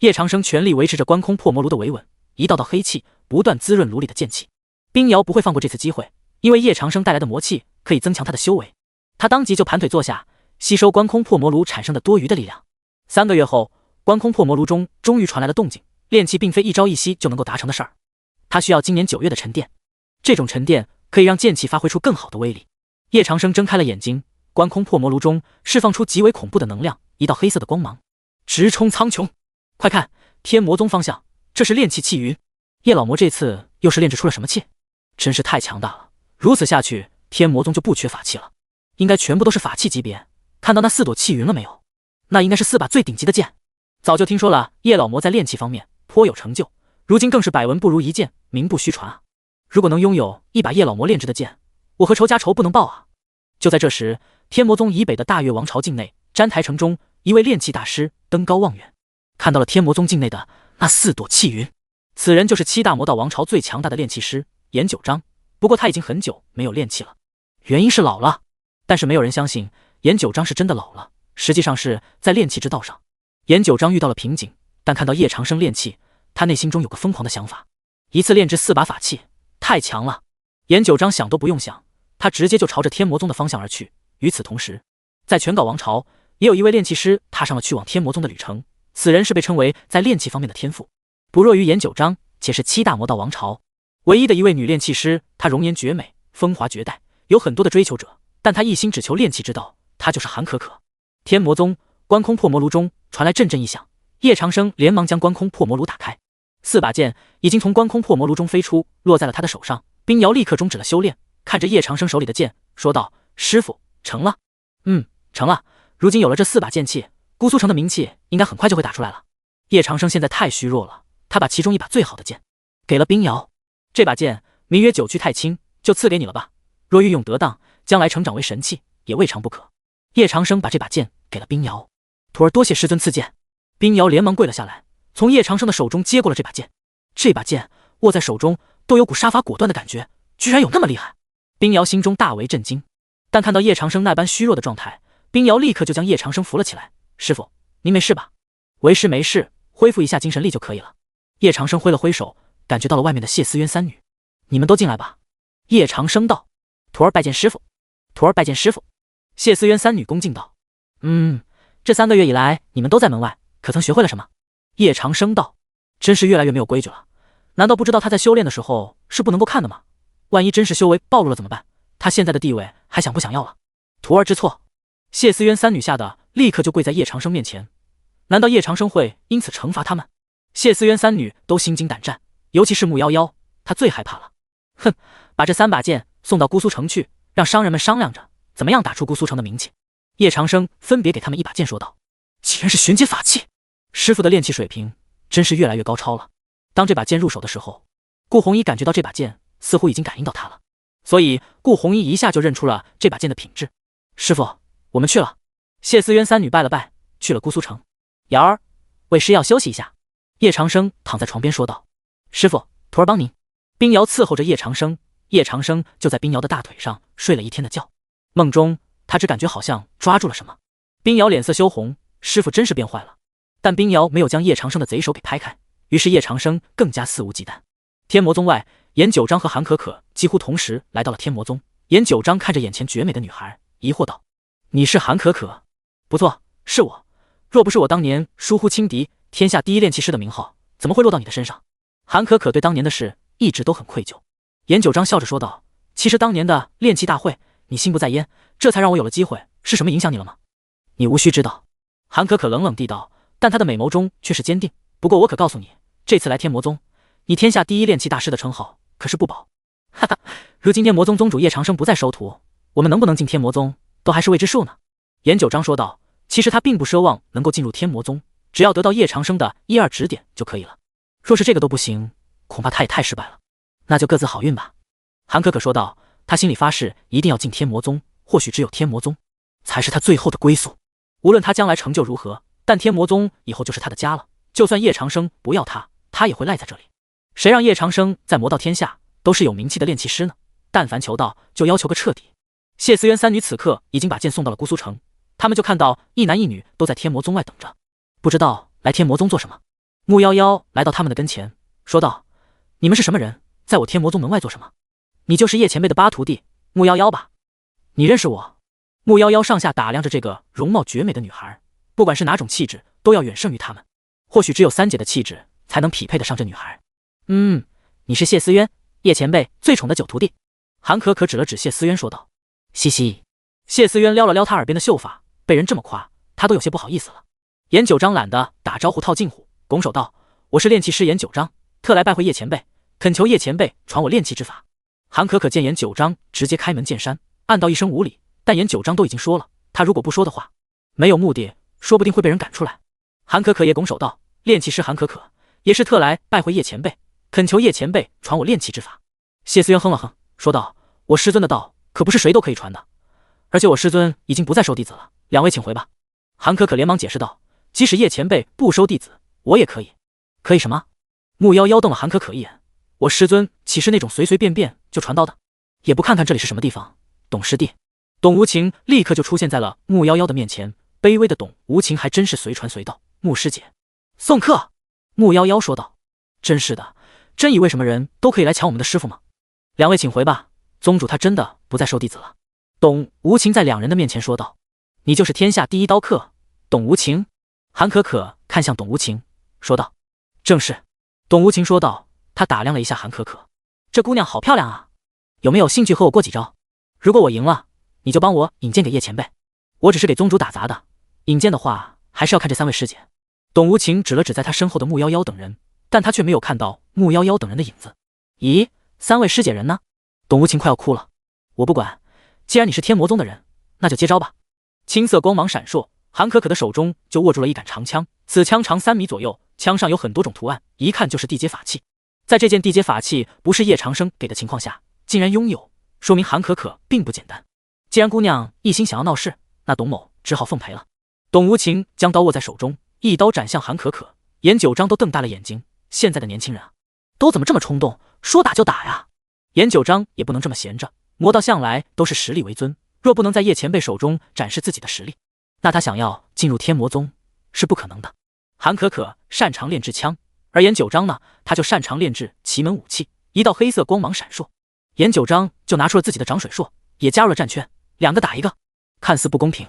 叶长生全力维持着观空破魔炉的维稳，一道道黑气不断滋润炉里的剑气。冰瑶不会放过这次机会，因为叶长生带来的魔气可以增强他的修为。他当即就盘腿坐下，吸收观空破魔炉产生的多余的力量。3个月后，观空破魔炉中终于传来了动静。炼气并非一朝一夕就能够达成的事儿，他需要今年9月的沉淀。这种沉淀可以让剑气发挥出更好的威力。叶长生睁开了眼睛，观空破魔炉中释放出极为恐怖的能量，一道黑色的光芒直冲苍穹。快看，天魔宗方向，这是炼气气云。叶老魔这次又是炼制出了什么气？真是太强大了！如此下去，天魔宗就不缺法器了，应该全部都是法器级别。看到那4朵气云了没有？那应该是4把最顶级的剑。早就听说了叶老魔在炼气方面颇有成就，如今更是百闻不如一见，名不虚传啊！如果能拥有一把叶老魔炼制的剑，我和仇家仇不能报啊！就在这时，天魔宗以北的大越王朝境内，詹台城中一位炼气大师登高望远，看到了天魔宗境内的那4朵气云。此人就是7大魔道王朝最强大的炼气师颜九章，不过他已经很久没有炼气了，原因是老了。但是没有人相信颜九章是真的老了，实际上是在炼气之道上，颜九章遇到了瓶颈。但看到叶长生炼气，他内心中有个疯狂的想法，一次炼制4把法器，太强了。颜九章想都不用想，他直接就朝着天魔宗的方向而去。与此同时，在全皋王朝也有一位炼气师踏上了去往天魔宗的旅程，此人是被称为在炼气方面的天赋，不弱于颜九章，且是7大魔道王朝唯一的一位女炼气师。她容颜绝美，风华绝代，有很多的追求者，但她一心只求炼气之道，她就是韩可可。天魔宗观空破魔炉中传来阵阵异响，叶长生连忙将观空破魔炉打开，4把剑已经从观空破魔炉中飞出，落在了他的手上。冰瑶立刻终止了修炼，看着叶长生手里的剑，说道：“师傅，成了。”“成了。如今有了这4把剑气，姑苏城的名气应该很快就会打出来了。”叶长生现在太虚弱了，他把其中一把最好的剑给了冰瑶。这把剑名曰九曲太清，就赐给你了吧。若运用得当，将来成长为神器也未尝不可。叶长生把这把剑给了冰瑶。徒儿多谢师尊赐剑。冰瑶连忙跪了下来，从叶长生的手中接过了这把剑。这把剑握在手中都有股杀伐果断的感觉，居然有那么厉害！冰瑶心中大为震惊，但看到叶长生那般虚弱的状态，冰瑶立刻就将叶长生扶了起来。师傅，您没事吧？为师没事，恢复一下精神力就可以了。叶长生挥了挥手，感觉到了外面的谢思渊3女。你们都进来吧。叶长生道。徒儿拜见师傅。徒儿拜见师傅。谢思渊3女恭敬道。这3个月以来你们都在门外，可曾学会了什么？叶长生道。真是越来越没有规矩了，难道不知道他在修炼的时候是不能够看的吗？万一真是修为暴露了怎么办？他现在的地位还想不想要了？徒儿知错。谢思渊3女吓得立刻就跪在叶长生面前。难道叶长生会因此惩罚他们？谢思渊3女都心惊胆战，尤其是穆夭夭，她最害怕了。哼，把这3把剑送到姑苏城去，让商人们商量着怎么样打出姑苏城的名气。叶长生分别给他们1把剑，说道：“竟然是玄阶法器，师傅的炼气水平真是越来越高超了。”当这把剑入手的时候，顾红衣感觉到这把剑似乎已经感应到他了，所以顾红衣一下就认出了这把剑的品质。师傅，我们去了。谢思渊3女拜了拜，去了姑苏城。瑶儿，为师要休息一下。叶长生躺在床边说道。师傅，徒儿帮您。冰瑶伺候着叶长生，叶长生就在冰瑶的大腿上睡了一天的觉。梦中他只感觉好像抓住了什么。冰瑶脸色羞红，师傅真是变坏了。但冰瑶没有将叶长生的贼手给拍开，于是叶长生更加肆无忌惮。天魔宗外，颜九章和韩可可几乎同时来到了天魔宗。颜九章看着眼前绝美的女孩，疑惑道：“你是韩可可？”“不错，是我。若不是我当年疏忽轻敌，天下第一炼气师的名号怎么会落到你的身上？”韩可可对当年的事一直都很愧疚。颜九章笑着说道：“其实当年的炼气大会，你心不在焉，这才让我有了机会。是什么影响你了吗？”“你无需知道。”韩可可冷冷地道，但她的美眸中却是坚定。“不过我可告诉你，这次来天魔宗，你天下第一炼气大师的称号可是不保。”“哈哈，如今天魔宗宗主叶长生不再收徒，我们能不能进天魔宗都还是未知数呢。”颜九章说道。其实他并不奢望能够进入天魔宗，只要得到叶长生的1、2指点就可以了。若是这个都不行，恐怕他也太失败了。那就各自好运吧。韩可可说道，他心里发誓一定要进天魔宗，或许只有天魔宗才是他最后的归宿。无论他将来成就如何，但天魔宗以后就是他的家了。就算叶长生不要他，他也会赖在这里。谁让叶长生在魔道天下都是有名气的炼气师呢？但凡求道，就要求个彻底。谢思渊3女此刻已经把剑送到了姑苏城，他们就看到一男一女都在天魔宗外等着，不知道来天魔宗做什么。木夭夭来到他们的跟前，说道：“你们是什么人？在我天魔宗门外做什么？你就是叶前辈的八徒弟木夭夭吧？你认识我？”木夭夭上下打量着这个容貌绝美的女孩，不管是哪种气质，都要远胜于他们。或许只有三姐的气质才能匹配得上这女孩。你是谢思渊，叶前辈最宠的九徒弟。韩可可指了指谢思渊说道：“嘻嘻。”谢思渊撩了撩他耳边的秀发，被人这么夸，他都有些不好意思了。严九章懒得打招呼套近乎，拱手道：“我是炼气师严九章，特来拜会叶前辈，恳求叶前辈传我炼气之法。”韩可可见严九章直接开门见山，暗道一声无礼，但严九章都已经说了，他如果不说的话，没有目的，说不定会被人赶出来。韩可可也拱手道：“炼气师韩可可，也是特来拜会叶前辈，恳求叶前辈传我炼气之法。”谢思渊哼了哼，说道：“我师尊的道可不是谁都可以传的，而且我师尊已经不再收弟子了，两位请回吧。”韩可可连忙解释道：“即使叶前辈不收弟子，我也可以。”“可以什么？”木夭夭瞪了韩可可一眼：“我师尊岂是那种随随便便就传道的？也不看看这里是什么地方？”董师弟董无情立刻就出现在了木夭夭的面前，卑微的董无情还真是随传随到。木师姐送客。木夭夭说道：“真是的，真以为什么人都可以来抢我们的师傅吗？两位请回吧，宗主他真的不再收弟子了。”董无情在两人的面前说道：“你就是天下第一刀客，董无情？”韩可可看向董无情，说道：“正是。”董无情说道，他打量了一下韩可可，这姑娘好漂亮啊，有没有兴趣和我过几招？如果我赢了，你就帮我引荐给叶前辈。我只是给宗主打杂的，引荐的话还是要看这三位师姐。董无情指了指在他身后的木夭夭等人，但他却没有看到木夭夭等人的影子。咦，三位师姐人呢？董无情快要哭了。我不管，既然你是天魔宗的人，那就接招吧。青色光芒闪烁，韩可可的手中就握住了一杆长枪，此枪长3米左右，枪上有很多种图案，一看就是地阶法器。在这件地阶法器不是叶长生给的情况下，竟然拥有，说明韩可可并不简单。既然姑娘一心想要闹事，那董某只好奉陪了。董无情将刀握在手中，一刀斩向韩可可。严九章都瞪大了眼睛，现在的年轻人啊，都怎么这么冲动，说打就打呀？严九章也不能这么闲着，魔道向来都是实力为尊，若不能在叶前辈手中展示自己的实力，那他想要进入天魔宗是不可能的。韩可可擅长炼制枪，而严九章呢，他就擅长炼制奇门武器。一道黑色光芒闪烁，严九章就拿出了自己的掌水硕，也加入了战圈，2个打1个。看似不公平，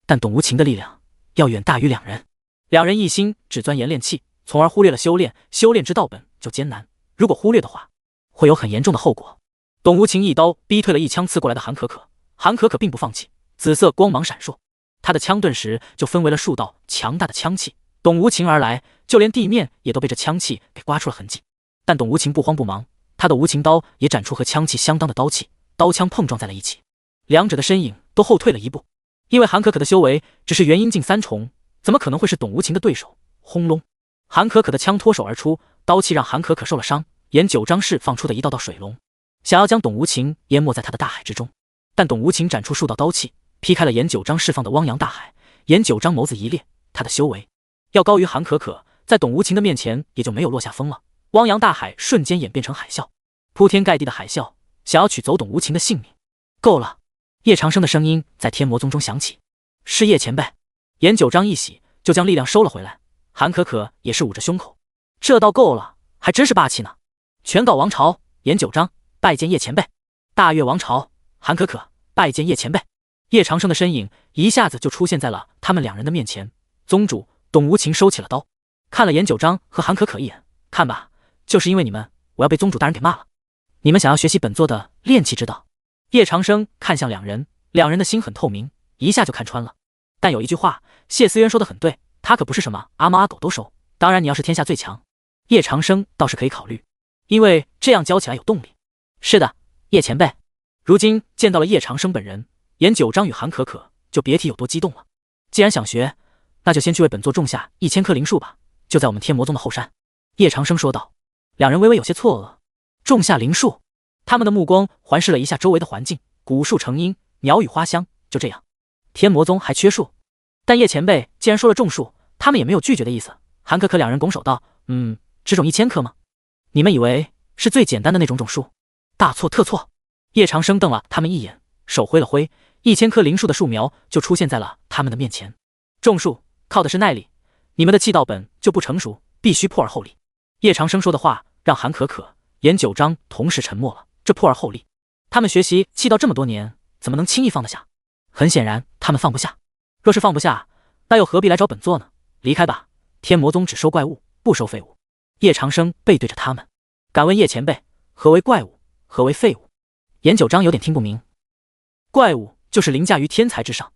但董无情的力量要远大于两人。两人一心只钻研炼气，从而忽略了修炼。修炼之道本就艰难，如果忽略的话，会有很严重的后果。董无情一刀逼退了一枪刺过来的韩可可，韩可可并不放弃，紫色光芒闪烁，他的枪顿时就分为了数道强大的枪气，董无情而来，就连地面也都被这枪气给刮出了痕迹。但董无情不慌不忙，他的无情刀也斩出和枪气相当的刀气，刀枪碰撞在了一起，两者的身影都后退了一步。因为韩可可的修为只是元阴境3重，怎么可能会是董无情的对手？轰隆，韩可可的枪脱手而出，刀气让韩可可受了伤。严九章释放出的一道道水龙，想要将董无情淹没在他的大海之中，但董无情斩出数道刀气，劈开了严九章释放的汪洋大海。严九章眸子一裂，他的修为要高于韩可可，在董无情的面前也就没有落下风了。汪洋大海瞬间演变成海啸，铺天盖地的海啸，想要取走董无情的性命。够了！叶长生的声音在天魔宗中响起：“是叶前辈。”严九章一喜，就将力量收了回来。韩可可也是捂着胸口，这倒够了，还真是霸气呢。全稿王朝，严九章拜见叶前辈。大越王朝，韩可可拜见叶前辈。叶长生的身影一下子就出现在了他们两人的面前。宗主，董无情收起了刀，看了严九章和韩可可一眼，看吧，就是因为你们，我要被宗主大人给骂了。你们想要学习本座的炼气之道？叶长生看向两人，两人的心很透明，一下就看穿了。但有一句话，谢思渊说的很对，他可不是什么阿猫阿狗都收。当然，你要是天下最强，叶长生倒是可以考虑，因为这样教起来有动力。是的，叶前辈。如今见到了叶长生本人，严九章与韩可可就别提有多激动了。既然想学，那就先去为本座种下1000棵灵树吧，就在我们天魔宗的后山。叶长生说道。两人微微有些错愕，种下灵树？他们的目光环视了一下周围的环境，古树成荫，鸟语花香，就这样，天魔宗还缺树？但叶前辈既然说了种树，他们也没有拒绝的意思。韩可可两人拱手道：“只种1000棵吗？你们以为是最简单的那种种树？大错特错！”叶长生瞪了他们一眼，手挥了挥， 1000棵灵树的树苗就出现在了他们的面前。种树靠的是耐力，你们的气道本就不成熟，必须破而后立。叶长生说的话让韩可可、严九章同时沉默了。这破而后立，他们学习气道这么多年，怎么能轻易放得下？很显然，他们放不下。若是放不下，那又何必来找本座呢？离开吧，天魔宗只收怪物，不收废物。叶长生背对着他们，敢问叶前辈，何为怪物，何为废物？严九章有点听不明。怪物就是凌驾于天才之上，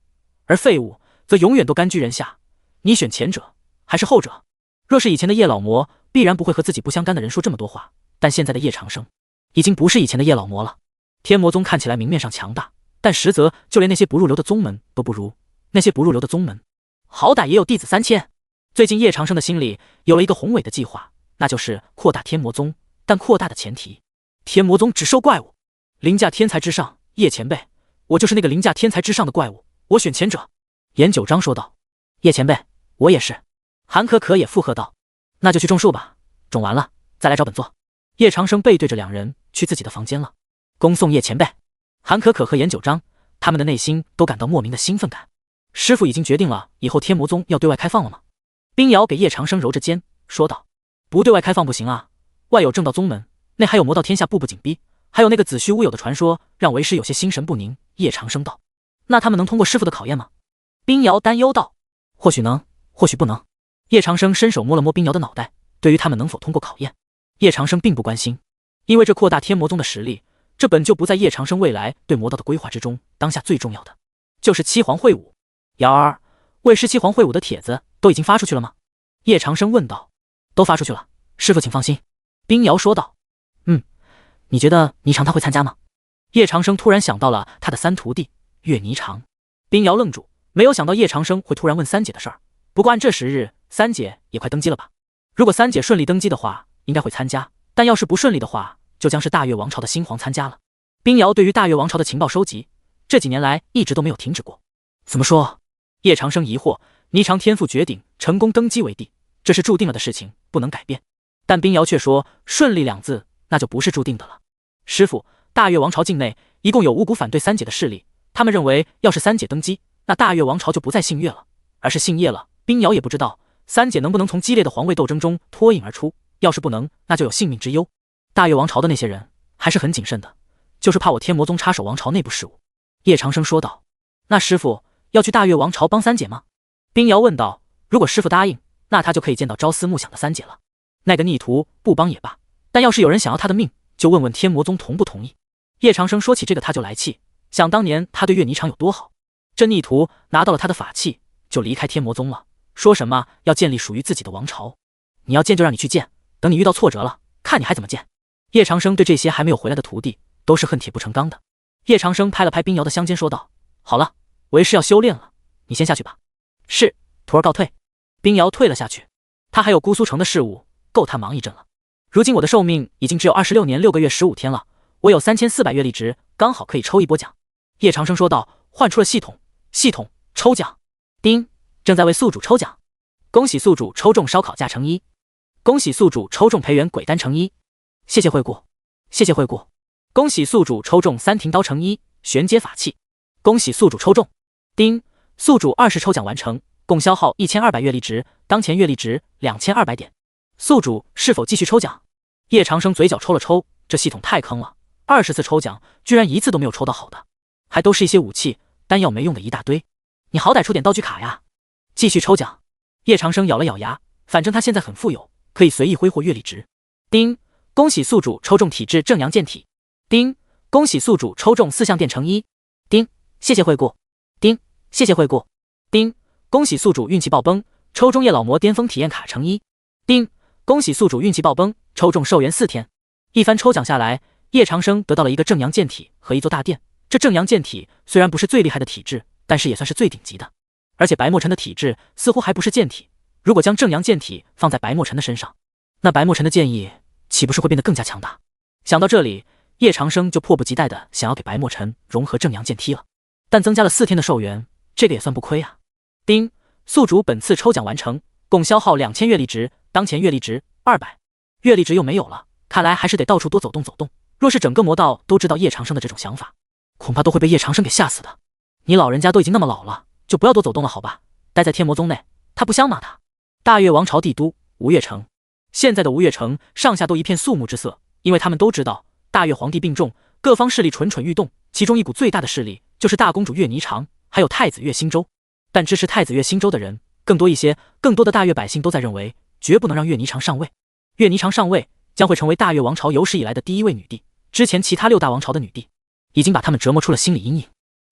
而废物则永远都甘居人下。你选前者还是后者？若是以前的叶老魔，必然不会和自己不相干的人说这么多话，但现在的叶长生已经不是以前的叶老魔了。天魔宗看起来明面上强大，但实则就连那些不入流的宗门都不如。那些不入流的宗门，好歹也有弟子3000。最近叶长生的心里有了一个宏伟的计划，那就是扩大天魔宗，但扩大的前提，天魔宗只收怪物，凌驾天才之上。叶前辈，我就是那个凌驾天才之上的怪物，我选前者。严九章说道。叶前辈，我也是。韩可可也附和道。那就去种树吧，种完了再来找本座。叶长生背对着两人去自己的房间了。恭送叶前辈。韩可可和严九章，他们的内心都感到莫名的兴奋感。师父已经决定了以后天魔宗要对外开放了吗？冰瑶给叶长生揉着肩说道。不对外开放不行啊，外有正道宗门，内还有魔道天下步步紧逼，还有那个子虚乌有的传说，让为师有些心神不宁。叶长生道。那他们能通过师父的考验吗？冰瑶担忧道。或许能，或许不能。叶长生伸手摸了摸冰瑶的脑袋，对于他们能否通过考验，叶长生并不关心，因为这扩大天魔宗的实力，这本就不在叶长生未来对魔道的规划之中。当下最重要的就是七皇会武。瑶儿，魏师七皇会武的帖子都已经发出去了吗？叶长生问道。都发出去了，师父请放心。冰瑶说道。你觉得霓裳他会参加吗？叶长生突然想到了他的三徒弟岳霓裳。冰瑶愣住，没有想到叶长生会突然问三姐的事儿。不过按这时日，三姐也快登基了吧？如果三姐顺利登基的话，应该会参加，但要是不顺利的话，就将是大越王朝的新皇参加了。冰瑶对于大越王朝的情报收集，这几年来一直都没有停止过。怎么说？叶长生疑惑。霓裳天赋绝顶，成功登基为帝，这是注定了的事情，不能改变。但冰瑶却说顺利两字，那就不是注定的了。师父，大越王朝境内一共有5股反对三姐的势力，他们认为要是三姐登基，那大越王朝就不再姓岳了，而是姓叶了。冰瑶也不知道三姐能不能从激烈的皇位斗争中脱颖而出，要是不能，那就有性命之忧。大越王朝的那些人还是很谨慎的，就是怕我天魔宗插手王朝内部事务。叶长生说道。那师父要去大越王朝帮三姐吗？冰瑶问道。如果师父答应，那他就可以见到朝思暮想的三姐了。那个逆徒不帮也罢，但要是有人想要他的命，就问问天魔宗同不同意。叶长生说起这个他就来气，想当年他对岳霓裳有多好，这逆徒拿到了他的法器就离开天魔宗了，说什么要建立属于自己的王朝。你要见就让你去见，等你遇到挫折了，看你还怎么见。叶长生对这些还没有回来的徒弟都是恨铁不成钢的。叶长生拍了拍冰瑶的香肩说道。好了，为师要修炼了，你先下去吧。是，徒儿告退。冰瑶退了下去，他还有姑苏城的事务，够他忙一阵了。如今我的寿命已经只有26年6个月15天了，我有3400月历值，刚好可以抽一波奖。叶长生说道。换出了系统抽奖。丁，正在为宿主抽奖，恭喜宿主抽中烧烤架乘1，恭喜宿主抽中培元鬼丹乘1，谢谢惠顾，谢谢惠顾。恭喜宿主抽中三庭刀乘1，玄阶法器，恭喜宿主抽中。丁，宿主20抽奖完成，共消耗1200月历值，当前月历值2200点。宿主是否继续抽奖？叶长生嘴角抽了抽，这系统太坑了，20次抽奖居然一次都没有抽到好的，还都是一些武器丹药没用的一大堆。你好歹出点道具卡呀！继续抽奖。叶长生咬了咬牙，反正他现在很富有，可以随意挥霍月历值。丁，恭喜宿主抽中体质正阳剑体。丁，恭喜宿主抽中4项电乘1。丁，谢谢惠顾。丁，谢谢惠顾。丁，恭喜宿主运气爆崩，抽中叶老魔巅峰体验卡乘1。丁，恭喜宿主运气爆崩，抽中寿元4天。一番抽奖下来，叶长生得到了一个正阳剑体和一座大殿。这正阳剑体虽然不是最厉害的体质，但是也算是最顶级的。而且白墨尘的体质似乎还不是剑体，如果将正阳剑体放在白墨尘的身上，那白墨尘的剑意岂不是会变得更加强大？想到这里，叶长生就迫不及待的想要给白墨尘融合正阳剑踢了。但增加了4天的寿元，这个也算不亏啊。丁，宿主本次抽奖完成，共消耗2000月历值，当前月历值200，月历值又没有了，看来还是得到处多走动走动。若是整个魔道都知道叶长生的这种想法，恐怕都会被叶长生给吓死的。你老人家都已经那么老了，就不要多走动了好吧，待在天魔宗内，他不香吗他？大越王朝帝都吴越城，现在的吴越城上下都一片肃穆之色，因为他们都知道大越皇帝病重，各方势力蠢蠢欲动，其中一股最大的势力就是大公主岳霓裳，还有太子岳兴周。但支持太子岳兴周的人更多一些，更多的大越百姓都在认为，绝不能让岳霓裳上位。岳霓裳上位将会成为大越王朝有史以来的第一位女帝，之前其他6大王朝的女帝已经把他们折磨出了心理阴影。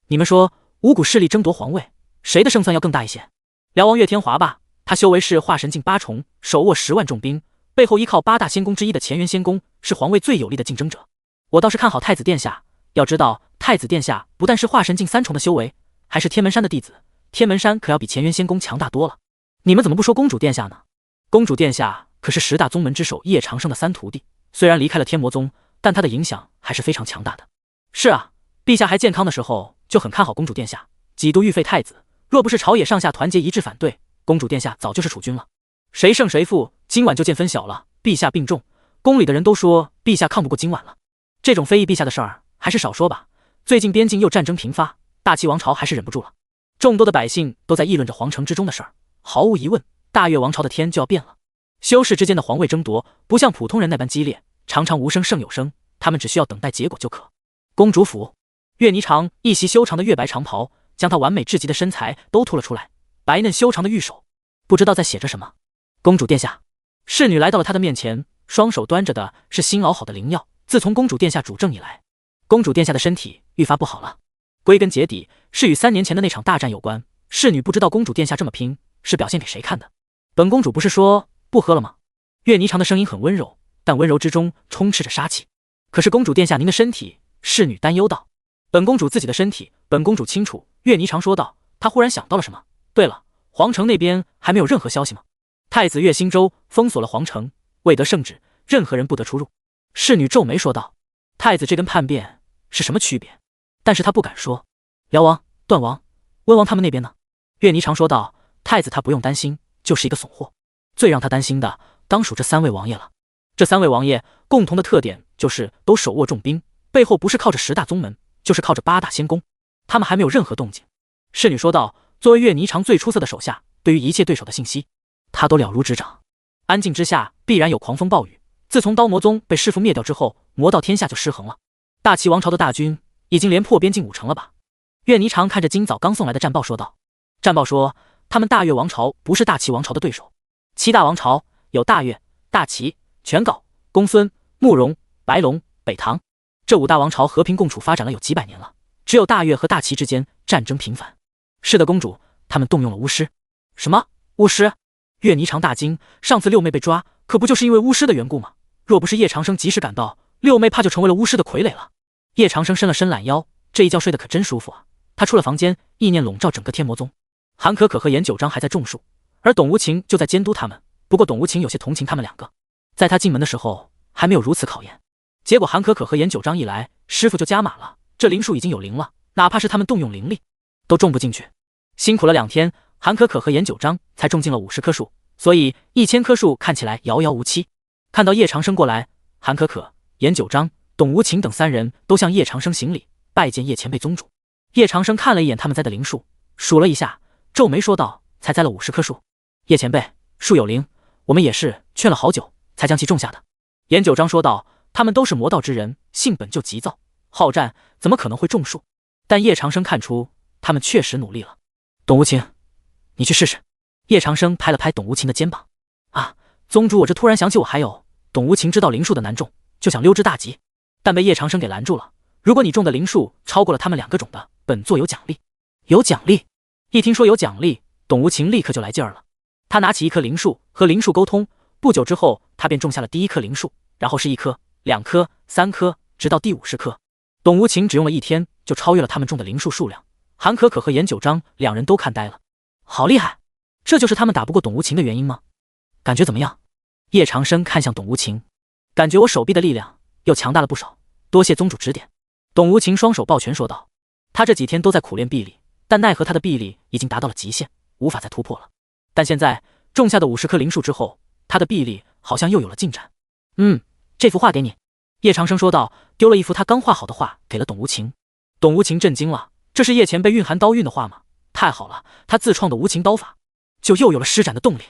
你们说，五股势力争夺皇位，谁的胜算要更大一些？辽王岳天华吧，他修为是化神境8重，手握10万重兵，背后依靠8大仙宫之一的乾元仙宫，是皇位最有力的竞争者。我倒是看好太子殿下，要知道太子殿下不但是化神境3重的修为，还是天门山的弟子，天门山可要比乾元仙宫强大多了。你们怎么不说公主殿下呢？公主殿下可是10大宗门之首叶长生的3徒弟，虽然离开了天魔宗，但他的影响还是非常强大的。是啊，陛下还健康的时候就很看好公主殿下，几度御废太子，若不是朝野上下团结一致反对，公主殿下早就是储君了。谁胜谁负，今晚就见分晓了。陛下病重，宫里的人都说陛下抗不过今晚了。这种非议陛下的事儿还是少说吧。最近边境又战争频发，大齐王朝还是忍不住了。众多的百姓都在议论着皇城之中的事儿，毫无疑问，大越王朝的天就要变了。修士之间的皇位争夺不像普通人那般激烈，常常无声胜有声，他们只需要等待结果就可。公主府，岳霓裳一袭修长的月白长袍，将她完美至极的身材都凸了出来，白嫩修长的玉手不知道在写着什么。公主殿下，侍女来到了她的面前，双手端着的是新熬好的灵药。自从公主殿下主政以来，公主殿下的身体愈发不好了，归根结底是与3年前的那场大战有关。侍女不知道公主殿下这么拼是表现给谁看的。本公主不是说不喝了吗？岳霓裳的声音很温柔，但温柔之中充斥着杀气。可是公主殿下您的身体，侍女担忧道。本公主自己的身体，本公主清楚。岳霓裳说道。她忽然想到了什么，对了，皇城那边还没有任何消息吗？太子岳兴周封锁了皇城，未得圣旨，任何人不得出入。侍女皱眉说道。太子这跟叛变是什么区别？但是她不敢说。辽王、段王、温王他们那边呢？岳霓裳说道。太子他不用担心，就是一个怂货。最让他担心的当属这3位王爷了。这3位王爷共同的特点就是都手握重兵，背后不是靠着10大宗门，就是靠着8大仙宫，他们还没有任何动静。侍女说道。作为岳霓裳最出色的手下，对于一切对手的信息他都了如指掌。安静之下必然有狂风暴雨。自从刀魔宗被师父灭掉之后，魔道天下就失衡了。大齐王朝的大军已经连破边境5城了吧？岳霓裳看着今早刚送来的战报说道。战报说他们大越王朝不是大齐王朝的对手。7大王朝有大越、大齐、全皋、公孙、慕容、白龙、北唐，这5大王朝和平共处发展了有几百年了，只有大越和大齐之间战争频繁。是的公主，他们动用了巫师。什么巫师？岳霓裳大惊，上次六妹被抓可不就是因为巫师的缘故吗？若不是叶长生及时赶到，六妹怕就成为了巫师的傀儡了。叶长生伸了伸懒腰，这一觉睡得可真舒服啊。他出了房间，意念笼罩整个天魔宗。韩可可和严九章还在种树，而董无情就在监督他们。不过董无情有些同情他们2个，在他进门的时候还没有如此考验。结果韩可可和严九章一来，师傅就加码了，这灵树已经有灵了，哪怕是他们动用灵力都种不进去。辛苦了2天，韩可可和严九章才种进了50棵树，所以1000棵树看起来遥遥无期。看到叶长生过来，韩可可、严九章、董无情等3人都向叶长生行礼，拜见叶前辈宗主。叶长生看了一眼他们栽的灵树，数了一下，皱眉说道：“才栽了50棵树。叶前辈，树有灵，我们也是劝了好久才将其种下的。”严九章说道：“他们都是魔道之人，性本就急躁好战，怎么可能会种树？”但叶长生看出他们确实努力了。董无情，你去试试。叶长生拍了拍董无情的肩膀。啊，宗主，我这突然想起我还有……董无情知道灵树的难种，就想溜之大吉，但被叶长生给拦住了。如果你种的灵树超过了他们2个种的，本座有奖励。有奖励？一听说有奖励，董无情立刻就来劲儿了。他拿起1棵灵树和灵树沟通，不久之后他便种下了第1棵灵树，然后是1棵、2棵、3棵，直到第50棵。董无情只用了1天就超越了他们种的灵树数量。韩可可和严九章2人都看呆了，好厉害！这就是他们打不过董无情的原因吗？感觉怎么样？叶长生看向董无情，感觉我手臂的力量又强大了不少，多谢宗主指点。董无情双手抱拳说道。他这几天都在苦练臂力，但奈何他的臂力已经达到了极限，无法再突破了。但现在种下的50棵灵树之后，他的臂力好像又有了进展。这幅画给你。叶长生说道，丢了一幅他刚画好的画给了董无情。董无情震惊了，这是叶前辈蕴含刀运的话吗？太好了，他自创的无情刀法就又有了施展的动力。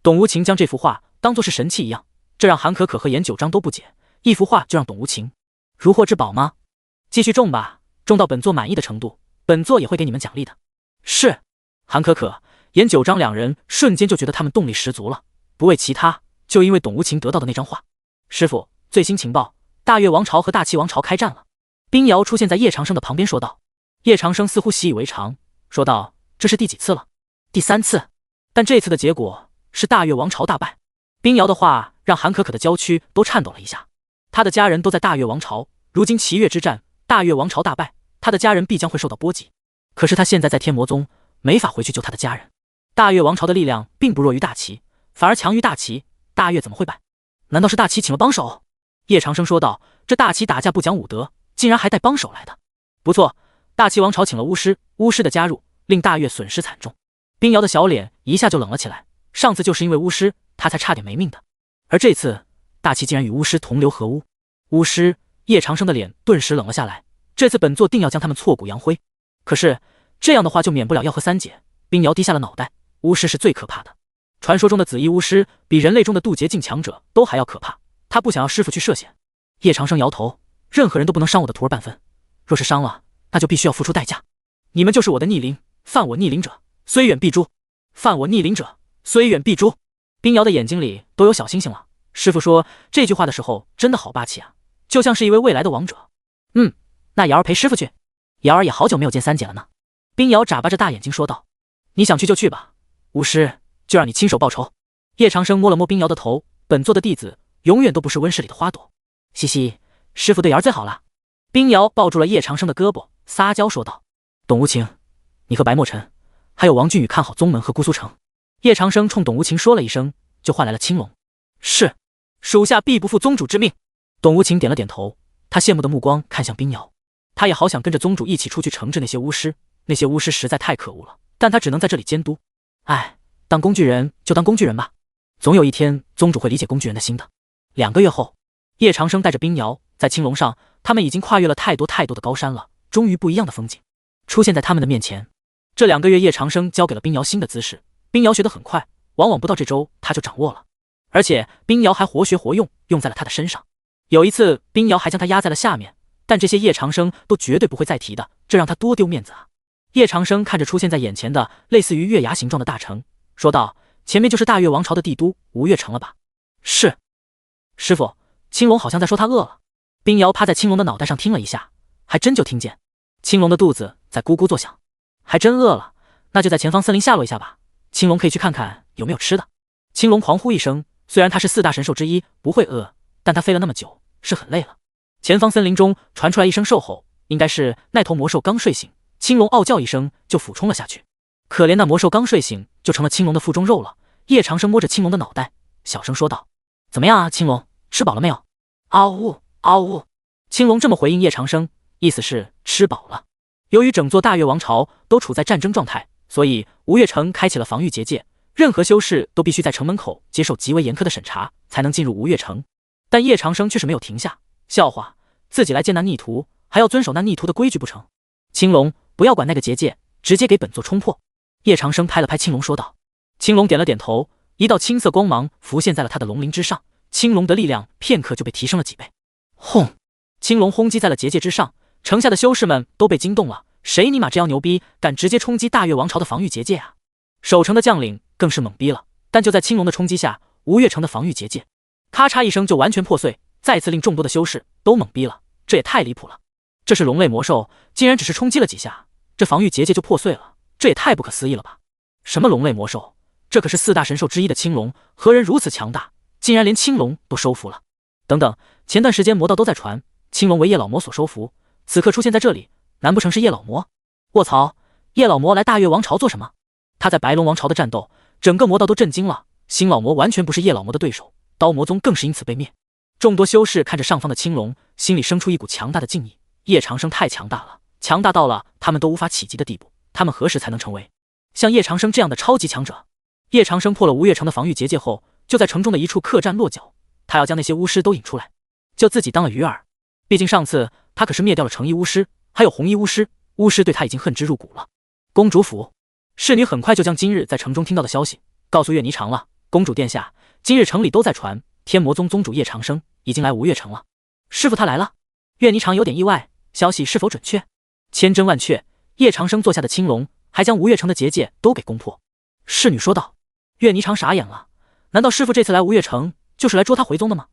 董无情将这幅画当作是神器一样，这让韩可可和严九章都不解，一幅画就让董无情如获至宝吗？继续种吧，种到本座满意的程度，本座也会给你们奖励的。是。韩可可、严九章两人瞬间就觉得他们动力十足了，不为其他，就因为董无情得到的那张画。师傅，最新情报，大越王朝和大齐王朝开战了。冰瑶出现在叶长生的旁边说道。叶长生似乎习以为常，说道：“这是第几次了？第3次。但这次的结果是大越王朝大败。”冰瑶的话让韩可可的娇躯都颤抖了一下。他的家人都在大越王朝，如今齐越之战，大越王朝大败，他的家人必将会受到波及。可是他现在在天魔宗，没法回去救他的家人。大越王朝的力量并不弱于大齐，反而强于大齐，大越怎么会败？难道是大齐请了帮手？叶长生说道：“这大齐打架不讲武德，竟然还带帮手来的。不错，大齐王朝请了巫师，巫师的加入令大越损失惨重。”冰瑶的小脸一下就冷了起来，上次就是因为巫师，他才差点没命的，而这次大齐竟然与巫师同流合污。巫师，叶长生的脸顿时冷了下来，这次本座定要将他们挫骨扬灰。可是这样的话就免不了要和三姐。冰瑶低下了脑袋，巫师是最可怕的，传说中的紫衣巫师比人类中的渡劫境强者都还要可怕，他不想要师傅去涉险。叶长生摇头，任何人都不能伤我的徒儿半分，若是伤了，那就必须要付出代价。你们就是我的逆鳞，犯我逆鳞者，虽远必诛。犯我逆鳞者，虽远必诛。冰瑶的眼睛里都有小星星了。师傅说这句话的时候真的好霸气啊，就像是一位未来的王者。那瑶儿陪师傅去。瑶儿也好久没有见三姐了呢。冰瑶眨巴着大眼睛说道：“你想去就去吧，巫师就让你亲手报仇。”叶长生摸了摸冰瑶的头，本座的弟子永远都不是温室里的花朵。嘻嘻，师傅对瑶儿最好了。冰瑶抱住了叶长生的胳膊，撒娇说道：“董无情，你和白墨尘还有王俊宇看好宗门和姑苏城。”叶长生冲董无情说了一声，就换来了青龙。是，属下必不负宗主之命。董无情点了点头，他羡慕的目光看向冰瑶，他也好想跟着宗主一起出去惩治那些巫师，那些巫师实在太可恶了，但他只能在这里监督。哎，当工具人就当工具人吧，总有一天宗主会理解工具人的心的。2个月后，叶长生带着冰瑶在青龙上，他们已经跨越了太多的高山了，终于不一样的风景出现在他们的面前。这2个月，叶长生教给了冰瑶新的姿势，冰瑶学得很快，往往不到这周他就掌握了，而且冰瑶还活学活用，用在了他的身上。有一次冰瑶还将他压在了下面，但这些叶长生都绝对不会再提的，这让他多丢面子啊。叶长生看着出现在眼前的类似于月牙形状的大城，说道：“前面就是大越王朝的帝都吴越城了吧？”是。师傅，青龙好像在说他饿了。冰瑶趴在青龙的脑袋上听了一下，还真就听见青龙的肚子在咕咕作响，还真饿了，那就在前方森林下落一下吧，青龙可以去看看有没有吃的。青龙狂呼一声，虽然他是4大神兽之一，不会饿，但他飞了那么久，是很累了。前方森林中传出来一声兽吼，应该是那头魔兽刚睡醒。青龙傲叫一声就俯冲了下去，可怜那魔兽刚睡醒就成了青龙的腹中肉了。叶长生摸着青龙的脑袋，小声说道：“怎么样啊，青龙，吃饱了没有？”“嗷呜嗷呜。”青龙这么回应叶长生，意思是吃饱了。由于整座大越王朝都处在战争状态，所以吴越城开启了防御结界，任何修士都必须在城门口接受极为严苛的审查，才能进入吴越城。但叶长生却是没有停下，笑话，自己来见那逆徒，还要遵守那逆徒的规矩不成？青龙，不要管那个结界，直接给本座冲破。叶长生拍了拍青龙说道。青龙点了点头，一道青色光芒浮现在了他的龙鳞之上，青龙的力量片刻就被提升了几倍。轰！青龙轰击在了结界之上，城下的修士们都被惊动了，谁尼玛这样牛逼，敢直接冲击大越王朝的防御结界啊？守城的将领更是懵逼了，但就在青龙的冲击下，吴越城的防御结界咔嚓一声就完全破碎，再次令众多的修士都懵逼了，这也太离谱了。这是龙类魔兽，竟然只是冲击了几下，这防御结界就破碎了，这也太不可思议了吧？什么龙类魔兽？这可是4大神兽之一的青龙，何人如此强大，竟然连青龙都收服了？等等，前段时间魔道都在传青龙为叶老魔所收服，此刻出现在这里，难不成是叶老魔？卧槽，叶老魔来大越王朝做什么？他在白龙王朝的战斗，整个魔道都震惊了，新老魔完全不是叶老魔的对手，刀魔宗更是因此被灭。众多修士看着上方的青龙，心里生出一股强大的敬意。叶长生太强大了，强大到了他们都无法企及的地步，他们何时才能成为像叶长生这样的超级强者？叶长生破了吴越城的防御结界后，就在城中的一处客栈落脚，他要将那些巫师都引出来，就自己当了鱼饵。毕竟上次他可是灭掉了橙衣巫师还有红衣巫师，巫师对他已经恨之入骨了。公主府，侍女很快就将今日在城中听到的消息告诉岳霓裳了。公主殿下，今日城里都在传天魔宗宗主叶长生已经来吴越城了。师傅他来了。岳霓裳有点意外，消息是否准确？千真万确，叶长生做下的青龙还将吴越城的结界都给攻破。侍女说道。岳霓裳傻眼了，难道师傅这次来吴越城就是来捉他回宗的吗？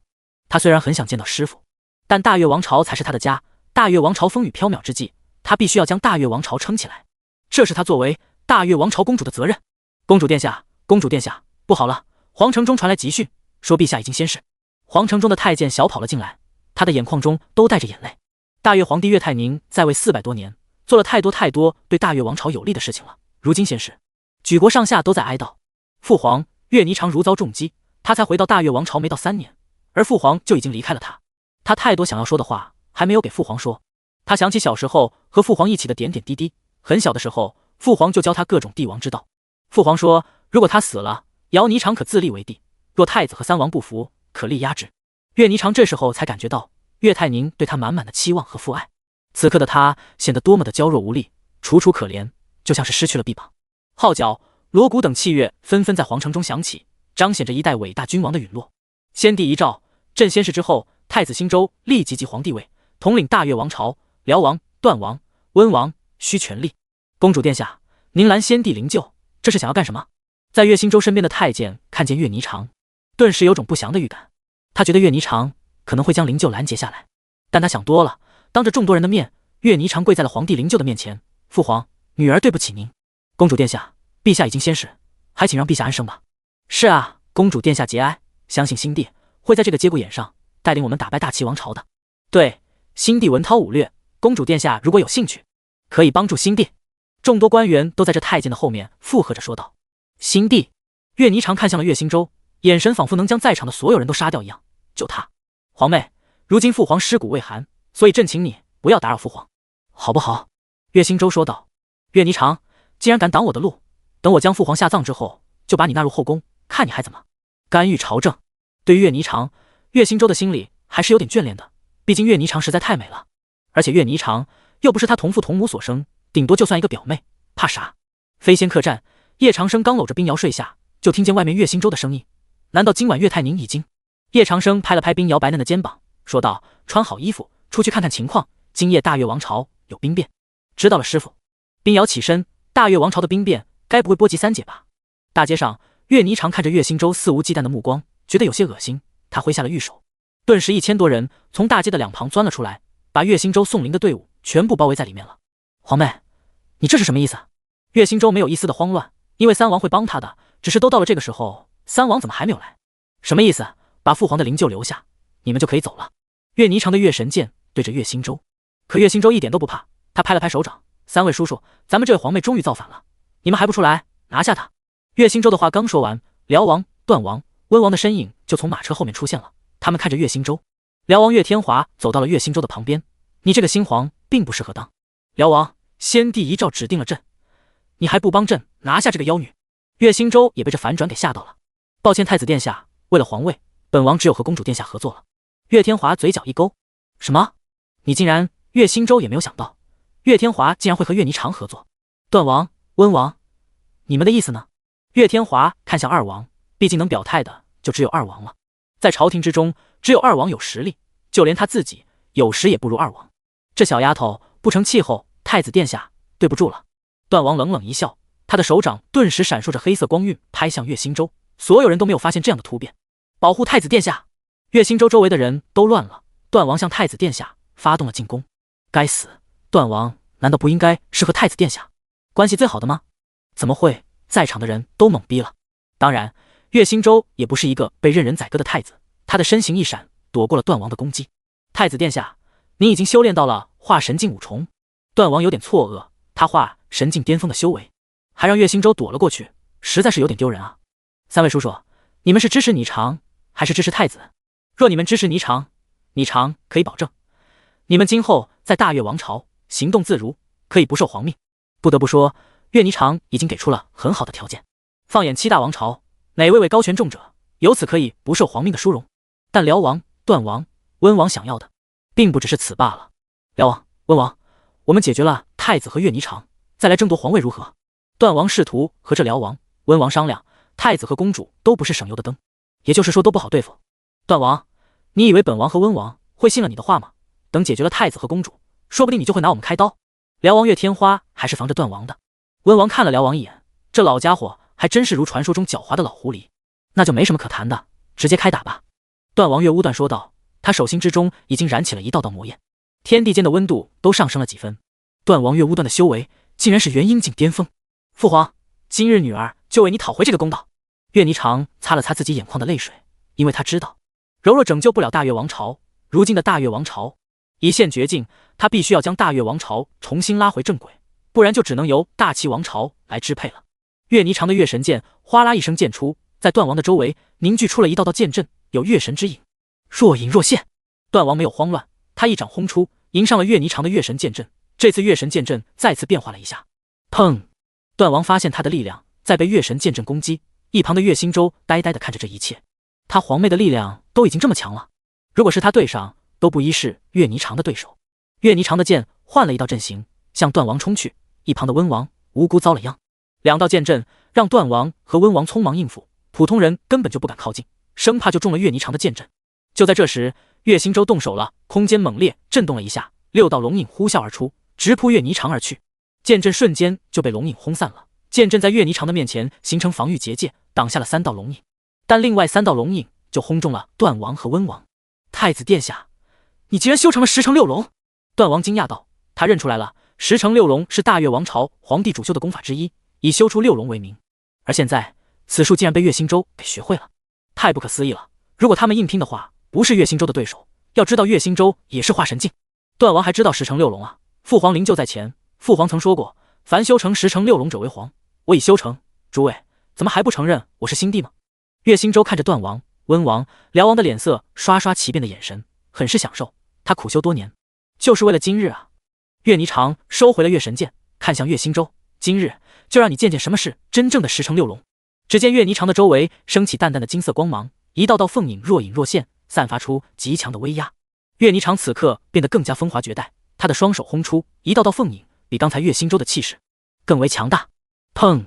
他虽然很想见到师傅，但大越王朝才是他的家，大越王朝风雨飘渺之际，他必须要将大越王朝撑起来，这是他作为大越王朝公主的责任。公主殿下，公主殿下，不好了，皇城中传来急讯，说陛下已经仙逝。皇城中的太监小跑了进来，他的眼眶中都带着眼泪。大越皇帝岳太宁在位400多年，做了太多对大越王朝有利的事情了，如今仙逝，举国上下都在哀悼。父皇岳霓裳如遭重击，他才回到大越王朝没到3年，而父皇就已经离开了他。他太多想要说的话还没有给父皇说。他想起小时候和父皇一起的点点滴滴，很小的时候父皇就教他各种帝王之道。父皇说，如果他死了，姚霓裳可自立为帝，若太子和三王不服，可力压制。岳霓裳这时候才感觉到岳太宁对他满满的期望和父爱。此刻的他显得多么的娇弱无力，楚楚可怜，就像是失去了臂膀。号角、锣鼓等器乐纷纷在皇城中响起，彰显着一代伟大君王的陨落。先帝遗诏，朕仙逝之后，太子兴周立即即皇帝位，统领大越王朝，辽王、段王、温王需全力。公主殿下，您拦先帝灵柩，这是想要干什么？在岳兴周身边的太监看见岳霓裳，顿时有种不祥的预感。他觉得岳霓裳可能会将灵柩拦截下来，但他想多了。当着众多人的面，岳霓裳跪在了皇帝灵柩的面前：“父皇，女儿对不起您。”公主殿下，陛下已经仙逝，还请让陛下安生吧。是啊，公主殿下节哀，相信新帝会在这个节骨眼上带领我们打败大齐王朝的。对，新帝文韬武略，公主殿下如果有兴趣，可以帮助新帝。众多官员都在这太监的后面附和着说道。新帝，岳霓裳看向了岳兴周，眼神仿佛能将在场的所有人都杀掉一样。就他，皇妹，如今父皇尸骨未寒，所以朕请你不要打扰父皇，好不好？岳兴周说道。岳霓裳，既然敢挡我的路，等我将父皇下葬之后，就把你纳入后宫，看你还怎么干预朝政。对于岳霓裳，岳兴周的心里还是有点眷恋的，毕竟岳霓裳实在太美了，而且岳霓裳又不是他同父同母所生，顶多就算一个表妹，怕啥？飞仙客栈，叶长生刚搂着冰瑶睡下，就听见外面岳兴周的声音。难道今晚岳太宁已经？叶长生拍了拍冰瑶白嫩的肩膀，说道：“穿好衣服，出去看看情况。今夜大越王朝有兵变。”知道了，师傅。冰瑶起身，大越王朝的兵变该不会波及三姐吧？大街上，岳霓裳看着岳兴周肆无忌惮的目光，觉得有些恶心。他挥下了玉手，顿时1000多人从大街的两旁钻了出来，把岳兴周送灵的队伍全部包围在里面了。皇妹，你这是什么意思？岳兴周没有一丝的慌乱，因为三王会帮他的，只是都到了这个时候，三王怎么还没有来？什么意思？把父皇的灵柩留下，你们就可以走了。岳霓裳的岳神剑对着岳兴周，可岳兴周一点都不怕，他拍了拍手掌：“三位叔叔，咱们这位皇妹终于造反了，你们还不出来拿下她？”岳兴周的话刚说完，辽王、段王、温王的身影就从马车后面出现了，他们看着岳兴周。辽王岳天华走到了岳兴周的旁边：“你这个新皇并不适合当。辽王，先帝遗诏指定了朕，你还不帮朕拿下这个妖女？”岳兴周也被这反转给吓到了。抱歉，太子殿下，为了皇位，本王只有和公主殿下合作了。岳天华嘴角一勾：“什么？你竟然……”岳兴周也没有想到，岳天华竟然会和岳霓裳合作。段王、温王，你们的意思呢？岳天华看向二王，毕竟能表态的就只有二王了。在朝廷之中，只有二王有实力，就连他自己有时也不如二王。这小丫头不成气候，太子殿下，对不住了。段王冷冷一笑，他的手掌顿时闪烁着黑色光晕，拍向岳兴周。所有人都没有发现这样的突变。保护太子殿下！岳兴周周围的人都乱了。段王向太子殿下发动了进攻。该死，段王难道不应该是和太子殿下关系最好的吗？怎么会？在场的人都懵逼了。当然，岳兴周也不是一个被任人宰割的太子，他的身形一闪，躲过了段王的攻击。太子殿下，您已经修炼到了化神境5重。段王有点错愕，他化神境巅峰的修为，还让岳兴周躲了过去，实在是有点丢人啊。三位叔叔，你们是支持霓裳还是支持太子？若你们支持霓裳，霓裳可以保证你们今后在大越王朝行动自如，可以不受皇命。不得不说，岳霓裳已经给出了很好的条件。放眼7大王朝，哪位为高权重者，由此可以不受皇命的殊荣？但辽王、段王、温王想要的，并不只是此罢了。辽王、温王，我们解决了太子和岳霓裳，再来争夺皇位如何？段王试图和这辽王、温王商量，太子和公主都不是省油的灯，也就是说都不好对付。段王，你以为本王和温王会信了你的话吗？等解决了太子和公主，说不定你就会拿我们开刀。辽王岳天花还是防着段王的。温王看了辽王一眼，这老家伙还真是如传说中狡猾的老狐狸，那就没什么可谈的，直接开打吧。段王岳乌断说道，他手心之中已经燃起了一道道魔焰，天地间的温度都上升了几分。段王岳乌断的修为竟然是元婴境巅峰。父皇，今日女儿就为你讨回这个公道。岳霓裳擦了擦自己眼眶的泪水，因为他知道柔若拯救不了大越王朝，如今的大越王朝一线绝境，他必须要将大越王朝重新拉回正轨，不然就只能由大齐王朝来支配了。岳霓裳的月神剑哗啦一声剑出，在段王的周围凝聚出了一道道剑阵，有月神之影，若隐若现。段王没有慌乱，他一掌轰出，迎上了岳霓裳的月神剑阵。这次月神剑阵再次变化了一下，砰！段王发现他的力量在被月神剑阵攻击，一旁的岳星洲呆呆地看着这一切。他皇妹的力量都已经这么强了，如果是他对上，都不一是岳霓裳的对手。岳霓裳的剑换了一道阵型，向段王冲去，一旁的温王无辜遭了殃。两道剑阵让段王和温王匆忙应付，普通人根本就不敢靠近，生怕就中了岳霓裳的剑阵。就在这时，岳星洲动手了，空间猛烈震动了一下，6道龙影呼啸而出，直扑岳霓裳而去。剑阵瞬间就被龙影轰散了，剑阵在岳霓裳的面前形成防御结界，挡下了3道龙影，但另外3道龙影就轰中了段王和温王。太子殿下，你竟然修成了10成6龙！段王惊讶道，他认出来了，10成6龙是大越王朝皇帝主修的功法之一，以修出6龙为名。而现在此术竟然被岳星洲给学会了，太不可思议了！如果他们硬拼的话，不是岳星洲的对手。要知道岳星洲也是化神境。段王还知道10成6龙啊，父皇灵柩在前，父皇曾说过，凡修成10成6龙者为皇。我已修成，诸位怎么还不承认我是新帝吗？岳星洲看着段王、温王、辽王的脸色刷刷奇变的眼神，很是享受。他苦修多年，就是为了今日啊！岳霓裳收回了月神剑，看向岳星洲，今日就让你见见什么是真正的10成6龙。只见岳霓裳的周围升起淡淡的金色光芒，一道道凤影若隐若现，散发出极强的威压。岳霓裳此刻变得更加风华绝代，他的双手轰出一道道凤影，比刚才岳星洲的气势更为强大。砰！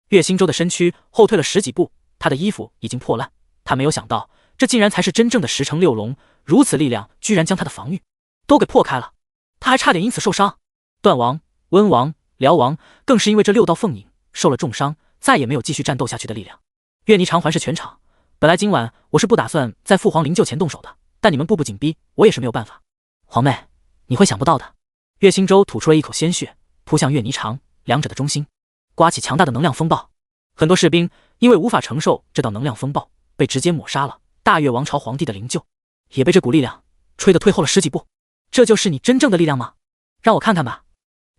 岳星洲的身躯后退了10几步，他的衣服已经破烂。他没有想到，这竟然才是真正的10成6龙，如此力量居然将他的防御都给破开了，他还差点因此受伤。段王、温王、辽王更是因为这6道凤影受了重伤，再也没有继续战斗下去的力量。岳霓裳环视全场，本来今晚我是不打算在父皇灵柩前动手的，但你们步步紧逼，我也是没有办法。皇妹，你会想不到的。岳星洲吐出了一口鲜血，扑向岳霓裳，两者的中心刮起强大的能量风暴，很多士兵因为无法承受这道能量风暴，被直接抹杀了。大越王朝皇帝的灵柩也被这股力量吹得退后了10几步。这就是你真正的力量吗？让我看看吧。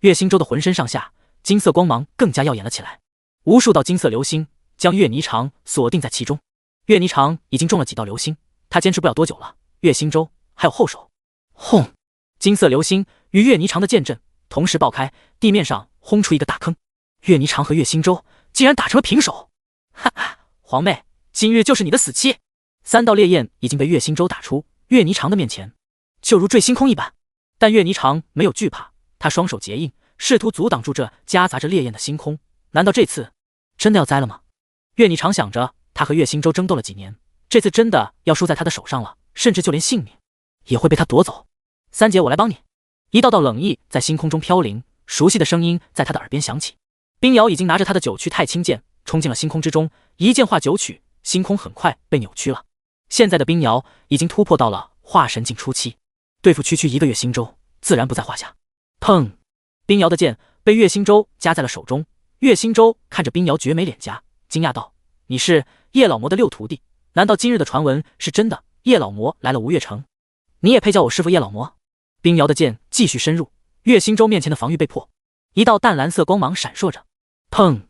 岳星洲的浑身上下金色光芒更加耀眼了起来，无数道金色流星将岳霓裳锁定在其中。岳霓裳已经中了几道流星，他坚持不了多久了。岳星洲还有后手。轰！金色流星与岳霓裳的剑阵同时爆开，地面上轰出一个大坑。岳霓裳和岳星洲竟然打成了平手！哈哈，皇妹，今日就是你的死期！3道烈焰已经被岳星洲打出岳霓裳的面前，就如坠星空一般。但岳霓裳没有惧怕，他双手结印，试图阻挡住这夹杂着烈焰的星空。难道这次真的要栽了吗？岳霓裳想着，他和岳星洲争斗了几年，这次真的要输在他的手上了，甚至就连性命也会被他夺走。三姐，我来帮你。一道道冷意在星空中飘零，熟悉的声音在他的耳边响起。冰瑶已经拿着他的九曲太清剑冲进了星空之中，一剑化九曲，星空很快被扭曲了。现在的冰瑶已经突破到了化神境初期，对付区区一个岳星洲自然不在话下。砰！冰瑶的剑被岳星洲夹在了手中。岳星洲看着冰瑶绝美脸颊，惊讶道：“你是叶老魔的6徒弟？难道今日的传闻是真的？叶老魔来了吴越城，你也配叫我师父叶老魔？”冰瑶的剑继续深入，岳星洲面前的防御被破，一道淡蓝色光芒闪烁着。砰！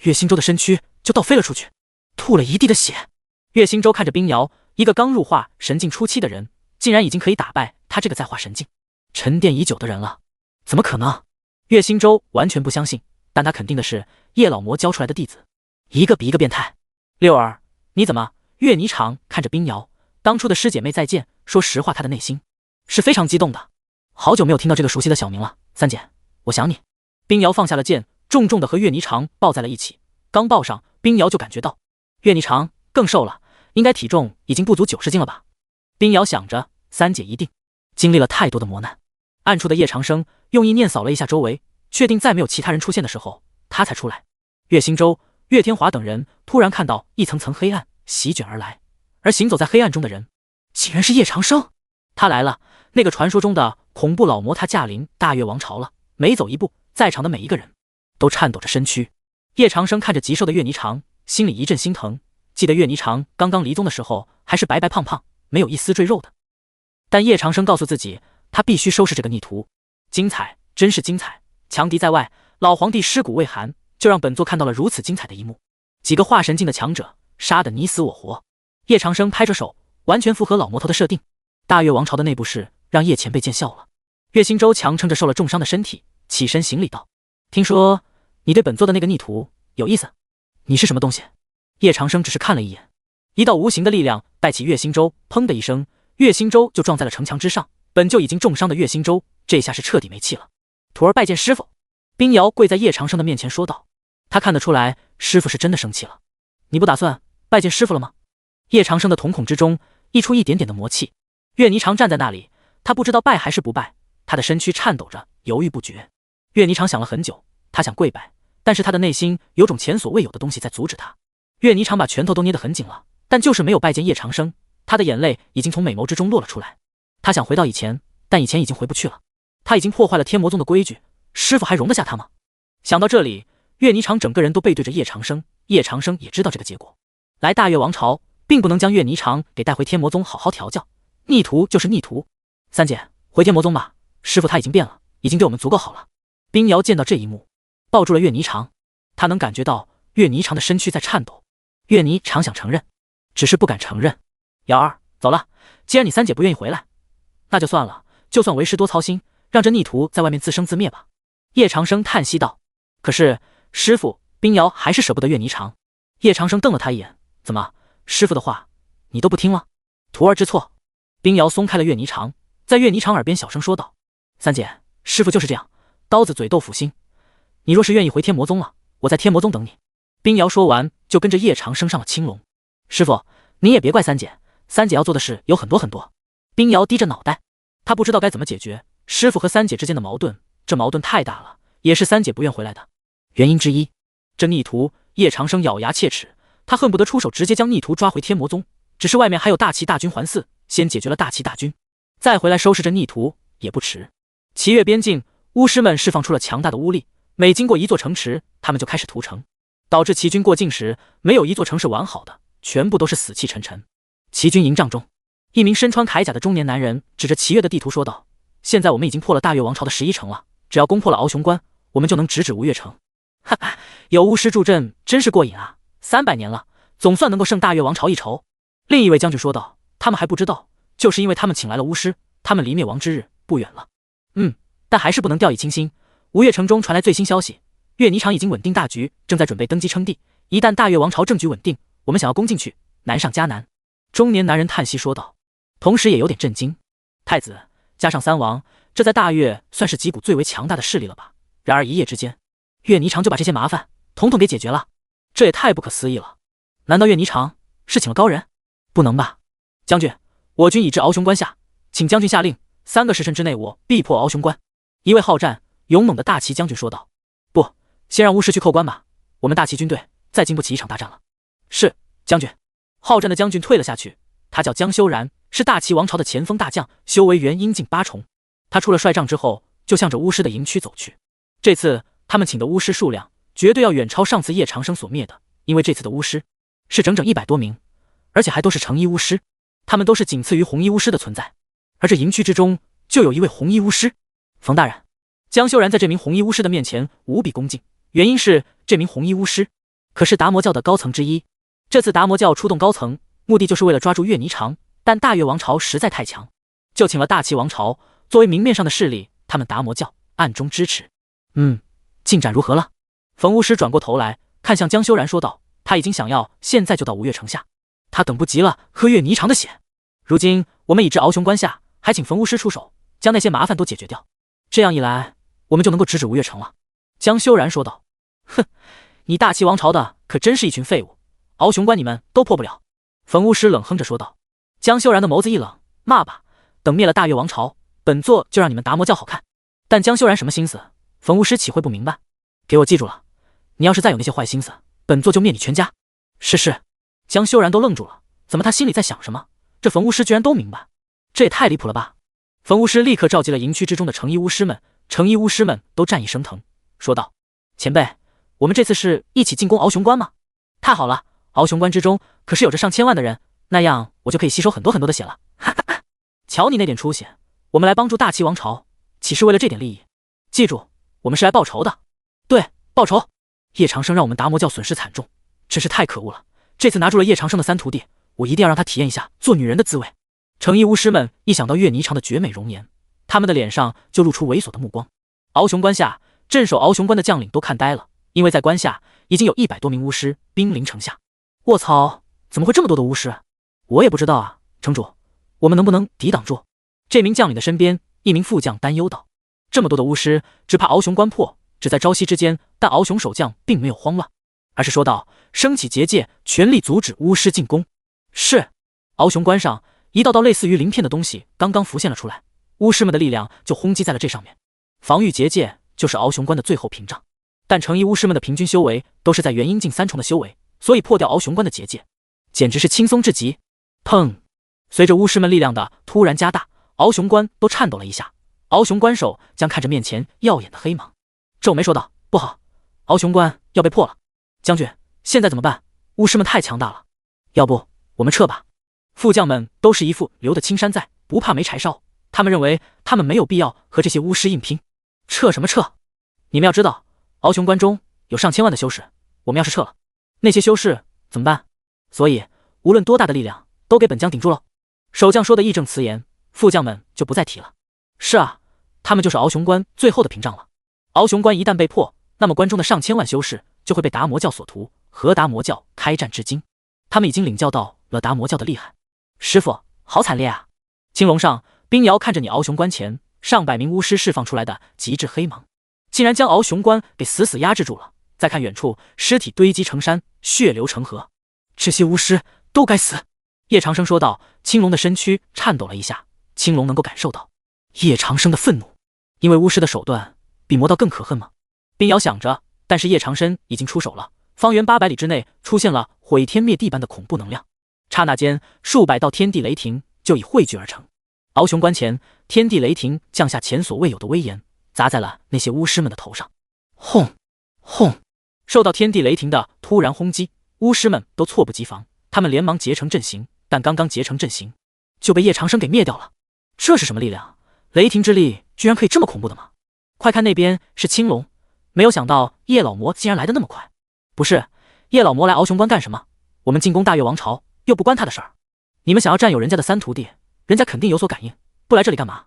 岳星洲的身躯就倒飞了出去，吐了一地的血。岳星洲看着冰瑶，一个刚入化神境初期的人，竟然已经可以打败他这个在化神境沉淀已久的人了，怎么可能？岳星洲完全不相信，但他肯定的是叶老魔教出来的弟子一个比一个变态。六儿，你怎么？岳霓裳看着冰瑶，当初的师姐妹再见，说实话，她的内心是非常激动的。好久没有听到这个熟悉的小名了，三姐，我想你。冰瑶放下了剑，重重的和岳霓裳抱在了一起。刚抱上，冰瑶就感觉到岳霓裳更瘦了，应该体重已经不足90斤了吧。冰瑶想着，三姐一定经历了太多的磨难。暗处的叶长生用意念扫了一下周围，确定再没有其他人出现的时候，他才出来。岳星洲、岳天华等人突然看到一层层黑暗席卷而来，而行走在黑暗中的人竟然是叶长生。他来了，那个传说中的恐怖老魔，他驾临大越王朝了。每走一步，在场的每一个人都颤抖着身躯。叶长生看着极瘦的岳霓裳，心里一阵心疼。记得岳霓裳刚刚离宗的时候还是白白胖胖，没有一丝赘肉的。但叶长生告诉自己，他必须收拾这个逆徒。精彩，真是精彩！强敌在外，老皇帝尸骨未寒，就让本座看到了如此精彩的一幕。几个化神境的强者，杀得你死我活。叶长生拍着手，完全符合老魔头的设定。大越王朝的内部事让叶前辈见笑了。岳星洲强撑着受了重伤的身体，起身行礼道：“听说你对本座的那个逆徒有意思，你是什么东西？”叶长生只是看了一眼，一道无形的力量带起岳星洲，砰的一声，岳星洲就撞在了城墙之上。本就已经重伤的岳星洲，这下是彻底没气了。徒儿拜见师傅。冰瑶跪在叶长生的面前说道。他看得出来，师傅是真的生气了。你不打算拜见师傅了吗？叶长生的瞳孔之中溢出一点点的魔气。岳霓裳站在那里，他不知道拜还是不拜，他的身躯颤抖着，犹豫不决。岳霓裳想了很久，他想跪拜，但是他的内心有种前所未有的东西在阻止他。岳霓裳把拳头都捏得很紧了，但就是没有拜见叶长生。他的眼泪已经从美眸之中落了出来。他想回到以前，但以前已经回不去了。他已经破坏了天魔宗的规矩，师傅还容得下他吗？想到这里，岳霓裳整个人都背对着叶长生。叶长生也知道这个结果，来大越王朝并不能将岳霓裳给带回天魔宗好好调教，逆徒就是逆徒。三姐，回天魔宗吧，师傅他已经变了，已经对我们足够好了。冰瑶见到这一幕，抱住了岳霓裳，他能感觉到岳霓裳的身躯在颤抖。岳霓裳想承认，只是不敢承认。瑶儿，走了，既然你三姐不愿意回来，那就算了，就算为师多操心，让这逆徒在外面自生自灭吧。叶长生叹息道。可是师傅，冰瑶还是舍不得岳霓裳。叶长生瞪了他一眼，怎么，师傅的话你都不听了？徒儿知错。冰瑶松开了岳霓裳，在岳霓裳耳边小声说道：三姐，师傅就是这样，刀子嘴豆腐心，你若是愿意回天魔宗了，我在天魔宗等你。冰瑶说完就跟着叶长生上了青龙。师傅，你也别怪三姐，三姐要做的事有很多很多。冰瑶低着脑袋，她不知道该怎么解决师傅和三姐之间的矛盾，这矛盾太大了，也是三姐不愿回来的原因之一。这逆徒，叶长生咬牙切齿，他恨不得出手直接将逆徒抓回天魔宗，只是外面还有大齐大军环伺，先解决了大齐大军，再回来收拾这逆徒也不迟。齐越边境，巫师们释放出了强大的巫力，每经过一座城池，他们就开始屠城，导致齐军过境时没有一座城是完好的，全部都是死气沉沉。齐军营帐中，一名身穿铠甲的中年男人指着齐越的地图说道：现在我们已经破了大越王朝的11城了，只要攻破了敖雄关，我们就能直指吴越城。哈哈，有巫师助阵真是过瘾啊，300年了，总算能够胜大越王朝一筹。另一位将军说道：他们还不知道，就是因为他们请来了巫师，他们离灭亡之日不远了。但还是不能掉以轻心。吴越城中传来最新消息，岳霓裳已经稳定大局，正在准备登基称帝。一旦大越王朝政局稳定，我们想要攻进去，难上加难。中年男人叹息说道，同时也有点震惊。太子加上三王，这在大越算是几股最为强大的势力了吧？然而一夜之间，岳霓裳就把这些麻烦统统给解决了，这也太不可思议了。难道岳霓裳是请了高人？不能吧？将军，我军已至敖雄关下，请将军下令，3个时辰之内我必破敖雄关。一位好战勇猛的大齐将军说道。不，先让巫师去扣关吧，我们大齐军队再经不起一场大战了。是，将军。好战的将军退了下去，他叫江修然，是大齐王朝的前锋大将，修为元婴境8重。他出了帅帐之后，就向着巫师的营区走去。这次他们请的巫师数量绝对要远超上次叶长生所灭的，因为这次的巫师是整整100多名，而且还都是成衣巫师，他们都是仅次于红衣巫师的存在。而这营区之中就有一位红衣巫师。冯大人，江修然在这名红衣巫师的面前无比恭敬，原因是这名红衣巫师可是达摩教的高层之一。这次达摩教出动高层，目的就是为了抓住岳霓裳，但大越王朝实在太强，就请了大齐王朝作为明面上的势力，他们达摩教暗中支持。进展如何了？冯巫师转过头来看向江修然说道，他已经想要现在就到吴越城下，他等不及了喝岳霓裳的血。如今我们已至敖雄关下，还请冯巫师出手将那些麻烦都解决掉，这样一来我们就能够直指吴越城了。江修然说道。哼，你大齐王朝的可真是一群废物，敖雄关你们都破不了。冯巫师冷哼着说道。江修然的眸子一冷，骂吧，等灭了大越王朝，本座就让你们达摩教好看。但江修然什么心思，冯巫师岂会不明白？给我记住了，你要是再有那些坏心思，本座就灭你全家。是。江修然都愣住了，怎么他心里在想什么？这冯巫师居然都明白，这也太离谱了吧！冯巫师立刻召集了营区之中的成衣巫师们，成衣巫师们都战意升腾，说道：前辈，我们这次是一起进攻敖雄关吗？太好了，敖雄关之中可是有着上千万的人，那样我就可以吸收很多很多的血了。哈哈，瞧你那点出息，我们来帮助大齐王朝，岂是为了这点利益？记住，我们是来报仇的。对，报仇！叶长生让我们达摩教损失惨重，真是太可恶了。这次拿住了叶长生的三徒弟，我一定要让他体验一下做女人的滋味。成衣巫师们一想到岳霓裳的绝美容颜，他们的脸上就露出猥琐的目光。敖雄关下，镇守敖雄关的将领都看呆了，因为在关下已经有100多名巫师兵临城下。卧槽，怎么会这么多的巫师？我也不知道啊，城主，我们能不能抵挡住？这名将领的身边，一名副将担忧道。这么多的巫师，只怕敖雄关破，只在朝夕之间。但敖雄守将并没有慌乱，而是说道：升起结界，全力阻止巫师进攻。是。敖雄关上，一道道类似于鳞片的东西刚刚浮现了出来，巫师们的力量就轰击在了这上面。防御结界就是敖雄关的最后屏障，但成衣巫师们的平均修为都是在元婴境3重的修为，所以破掉敖雄关的结界简直是轻松至极。砰！随着巫师们力量的突然加大，敖雄关都颤抖了一下。敖雄关守将看着面前耀眼的黑芒，皱眉说道：不好，敖雄关要被破了。将军，现在怎么办？巫师们太强大了，要不我们撤吧。副将们都是一副留得青山在，不怕没柴烧，他们认为他们没有必要和这些巫师硬拼。撤什么撤？你们要知道，敖雄关中有上千万的修士，我们要是撤了，那些修士怎么办？所以无论多大的力量，都给本将顶住了。守将说的义正辞严，副将们就不再提了。是啊，他们就是敖雄关最后的屏障了。敖雄关一旦被破，那么关中的上千万修士就会被达摩教所屠，和达摩教开战至今，他们已经领教到了达摩教的厉害。师傅，好惨烈啊！青龙上，冰瑶看着你敖雄关前上百名巫师释放出来的极致黑芒，竟然将敖雄关给死死压制住了。再看远处，尸体堆积成山，血流成河，这些巫师都该死！叶长生说道。青龙的身躯颤抖了一下，青龙能够感受到叶长生的愤怒，因为巫师的手段比魔道更可恨吗？冰瑶想着，但是叶长生已经出手了，方圆800里之内出现了毁天灭地般的恐怖能量，刹那间数百道天地雷霆就已汇聚而成。敖雄关前，天地雷霆降下前所未有的威严，砸在了那些巫师们的头上。轰轰！受到天地雷霆的突然轰击，巫师们都猝不及防，他们连忙结成阵型，但刚刚结成阵型，就被叶长生给灭掉了。这是什么力量？雷霆之力居然可以这么恐怖的吗？快看那边是青龙，没有想到叶老魔竟然来得那么快。不是，叶老魔来敖雄关干什么？我们进攻大越王朝又不关他的事儿。你们想要占有人家的三徒弟，人家肯定有所感应，不来这里干嘛？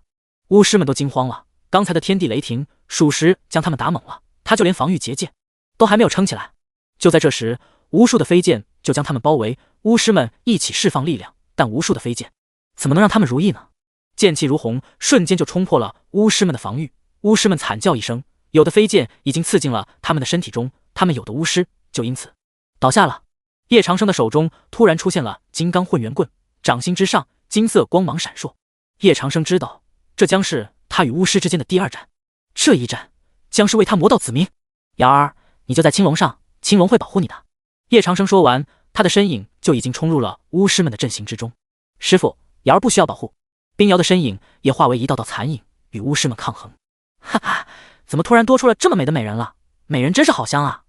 巫师们都惊慌了，刚才的天地雷霆属实将他们打懵了，他就连防御结界都还没有撑起来。就在这时，无数的飞剑就将他们包围，巫师们一起释放力量，但无数的飞剑怎么能让他们如意呢？剑气如虹，瞬间就冲破了巫师们的防御。巫师们惨叫一声，有的飞剑已经刺进了他们的身体中，他们有的巫师就因此倒下了。叶长生的手中突然出现了金刚混元棍，掌心之上金色光芒闪烁。叶长生知道，这将是他与巫师之间的第2战，这一战将是为他魔道子民。瑶儿，你就在青龙上，青龙会保护你的。叶长生说完，他的身影就已经冲入了巫师们的阵型之中。师父，瑶儿不需要保护。冰瑶的身影也化为一道道残影，与巫师们抗衡。哈哈，怎么突然多出了这么美的美人了？美人真是好香啊！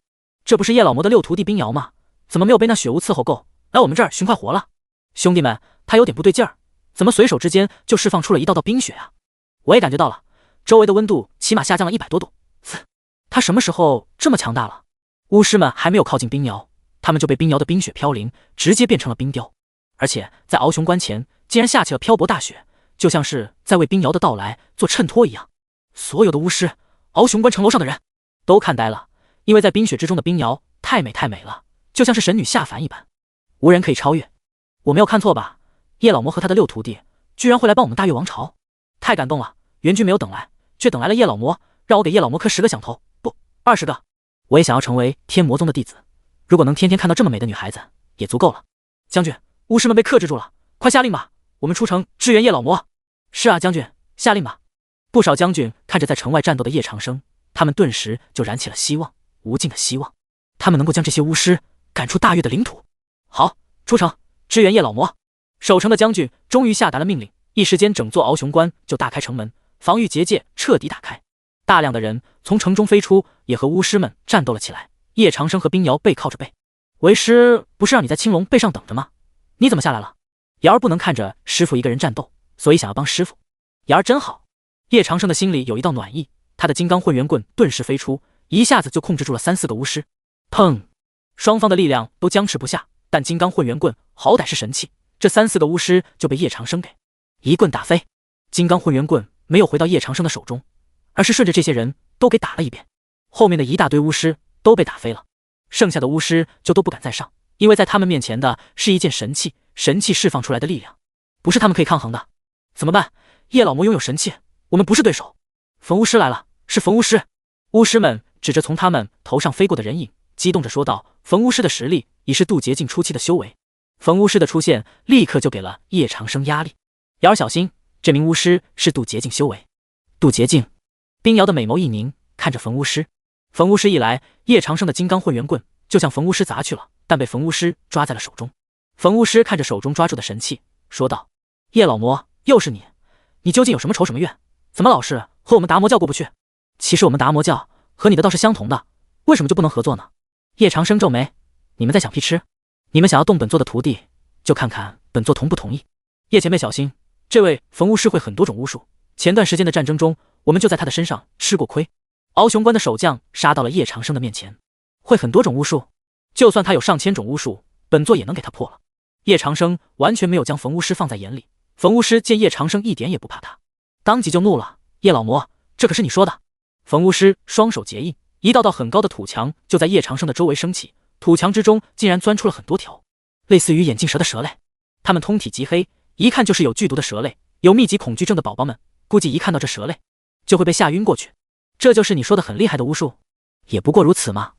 这不是叶老魔的6徒弟冰瑶吗？怎么没有被那血雾伺候够，来我们这儿寻快活了？兄弟们，他有点不对劲儿，怎么随手之间就释放出了一道道冰雪啊？我也感觉到了，周围的温度起码下降了100多度。他什么时候这么强大了？巫师们还没有靠近冰瑶，他们就被冰瑶的冰雪飘零，直接变成了冰雕。而且在敖雄关前，竟然下起了漂泊大雪，就像是在为冰瑶的到来做衬托一样。所有的巫师，敖雄关城楼上的人都看呆了，因为在冰雪之中的冰瑶太美太美了，就像是神女下凡一般，无人可以超越。我没有看错吧？叶老魔和他的6徒弟居然会来帮我们大越王朝，太感动了！援军没有等来，却等来了叶老魔，让我给叶老魔磕10个响头，不，20个。我也想要成为天魔宗的弟子，如果能天天看到这么美的女孩子，也足够了。将军，巫师们被克制住了，快下令吧，我们出城支援叶老魔。是啊，将军，下令吧。不少将军看着在城外战斗的叶长生，他们顿时就燃起了希望，无尽的希望，他们能够将这些巫师赶出大月的领土。好，出城支援叶老魔。守城的将军终于下达了命令，一时间整座敖雄关就大开城门，防御结界彻底打开。大量的人从城中飞出，也和巫师们战斗了起来。叶长生和冰瑶背靠着背。为师不是让你在青龙背上等着吗？你怎么下来了？瑶儿不能看着师傅一个人战斗，所以想要帮师傅。瑶儿真好。叶长生的心里有一道暖意，他的金刚混元棍顿时飞出，一下子就控制住了3、4个巫师。砰！双方的力量都僵持不下，但金刚混元棍好歹是神器，这3、4个巫师就被叶长生给一棍打飞。金刚混元棍没有回到叶长生的手中，而是顺着这些人都给打了一遍。后面的一大堆巫师都被打飞了，剩下的巫师就都不敢再上，因为在他们面前的是一件神器，神器释放出来的力量不是他们可以抗衡的。怎么办？叶老魔拥有神器，我们不是对手。冯巫师来了，是冯巫师。巫师们指着从他们头上飞过的人影，激动着说道：冯巫师的实力已是渡劫境初期的修为。冯巫师的出现立刻就给了叶长生压力。瑶儿小心，这名巫师是渡劫境修为。渡劫境。冰瑶的美眸一凝，看着冯巫师。冯巫师一来，叶长生的金刚混元棍就向冯巫师砸去了，但被冯巫师抓在了手中。冯巫师看着手中抓住的神器，说道：叶老魔，又是你，你究竟有什么仇什么怨？怎么老是和我们达摩教过不去？其实我们达摩教和你的道是相同的，为什么就不能合作呢？叶长生皱眉：你们在想屁吃？你们想要动本座的徒弟，就看看本座同不同意。叶前辈小心，这位冯巫师会很多种巫术，前段时间的战争中，我们就在他的身上吃过亏。敖雄关的守将杀到了叶长生的面前，会很多种巫术，就算他有上千种巫术，本座也能给他破了。叶长生完全没有将冯巫师放在眼里，冯巫师见叶长生一点也不怕他，当即就怒了：叶老魔，这可是你说的。冯巫师双手结印，一道道很高的土墙就在叶长生的周围升起，土墙之中竟然钻出了很多条类似于眼镜蛇的蛇类，它们通体极黑，一看就是有剧毒的蛇类。有密集恐惧症的宝宝们估计一看到这蛇类就会被吓晕过去。这就是你说的很厉害的巫术？也不过如此嘛。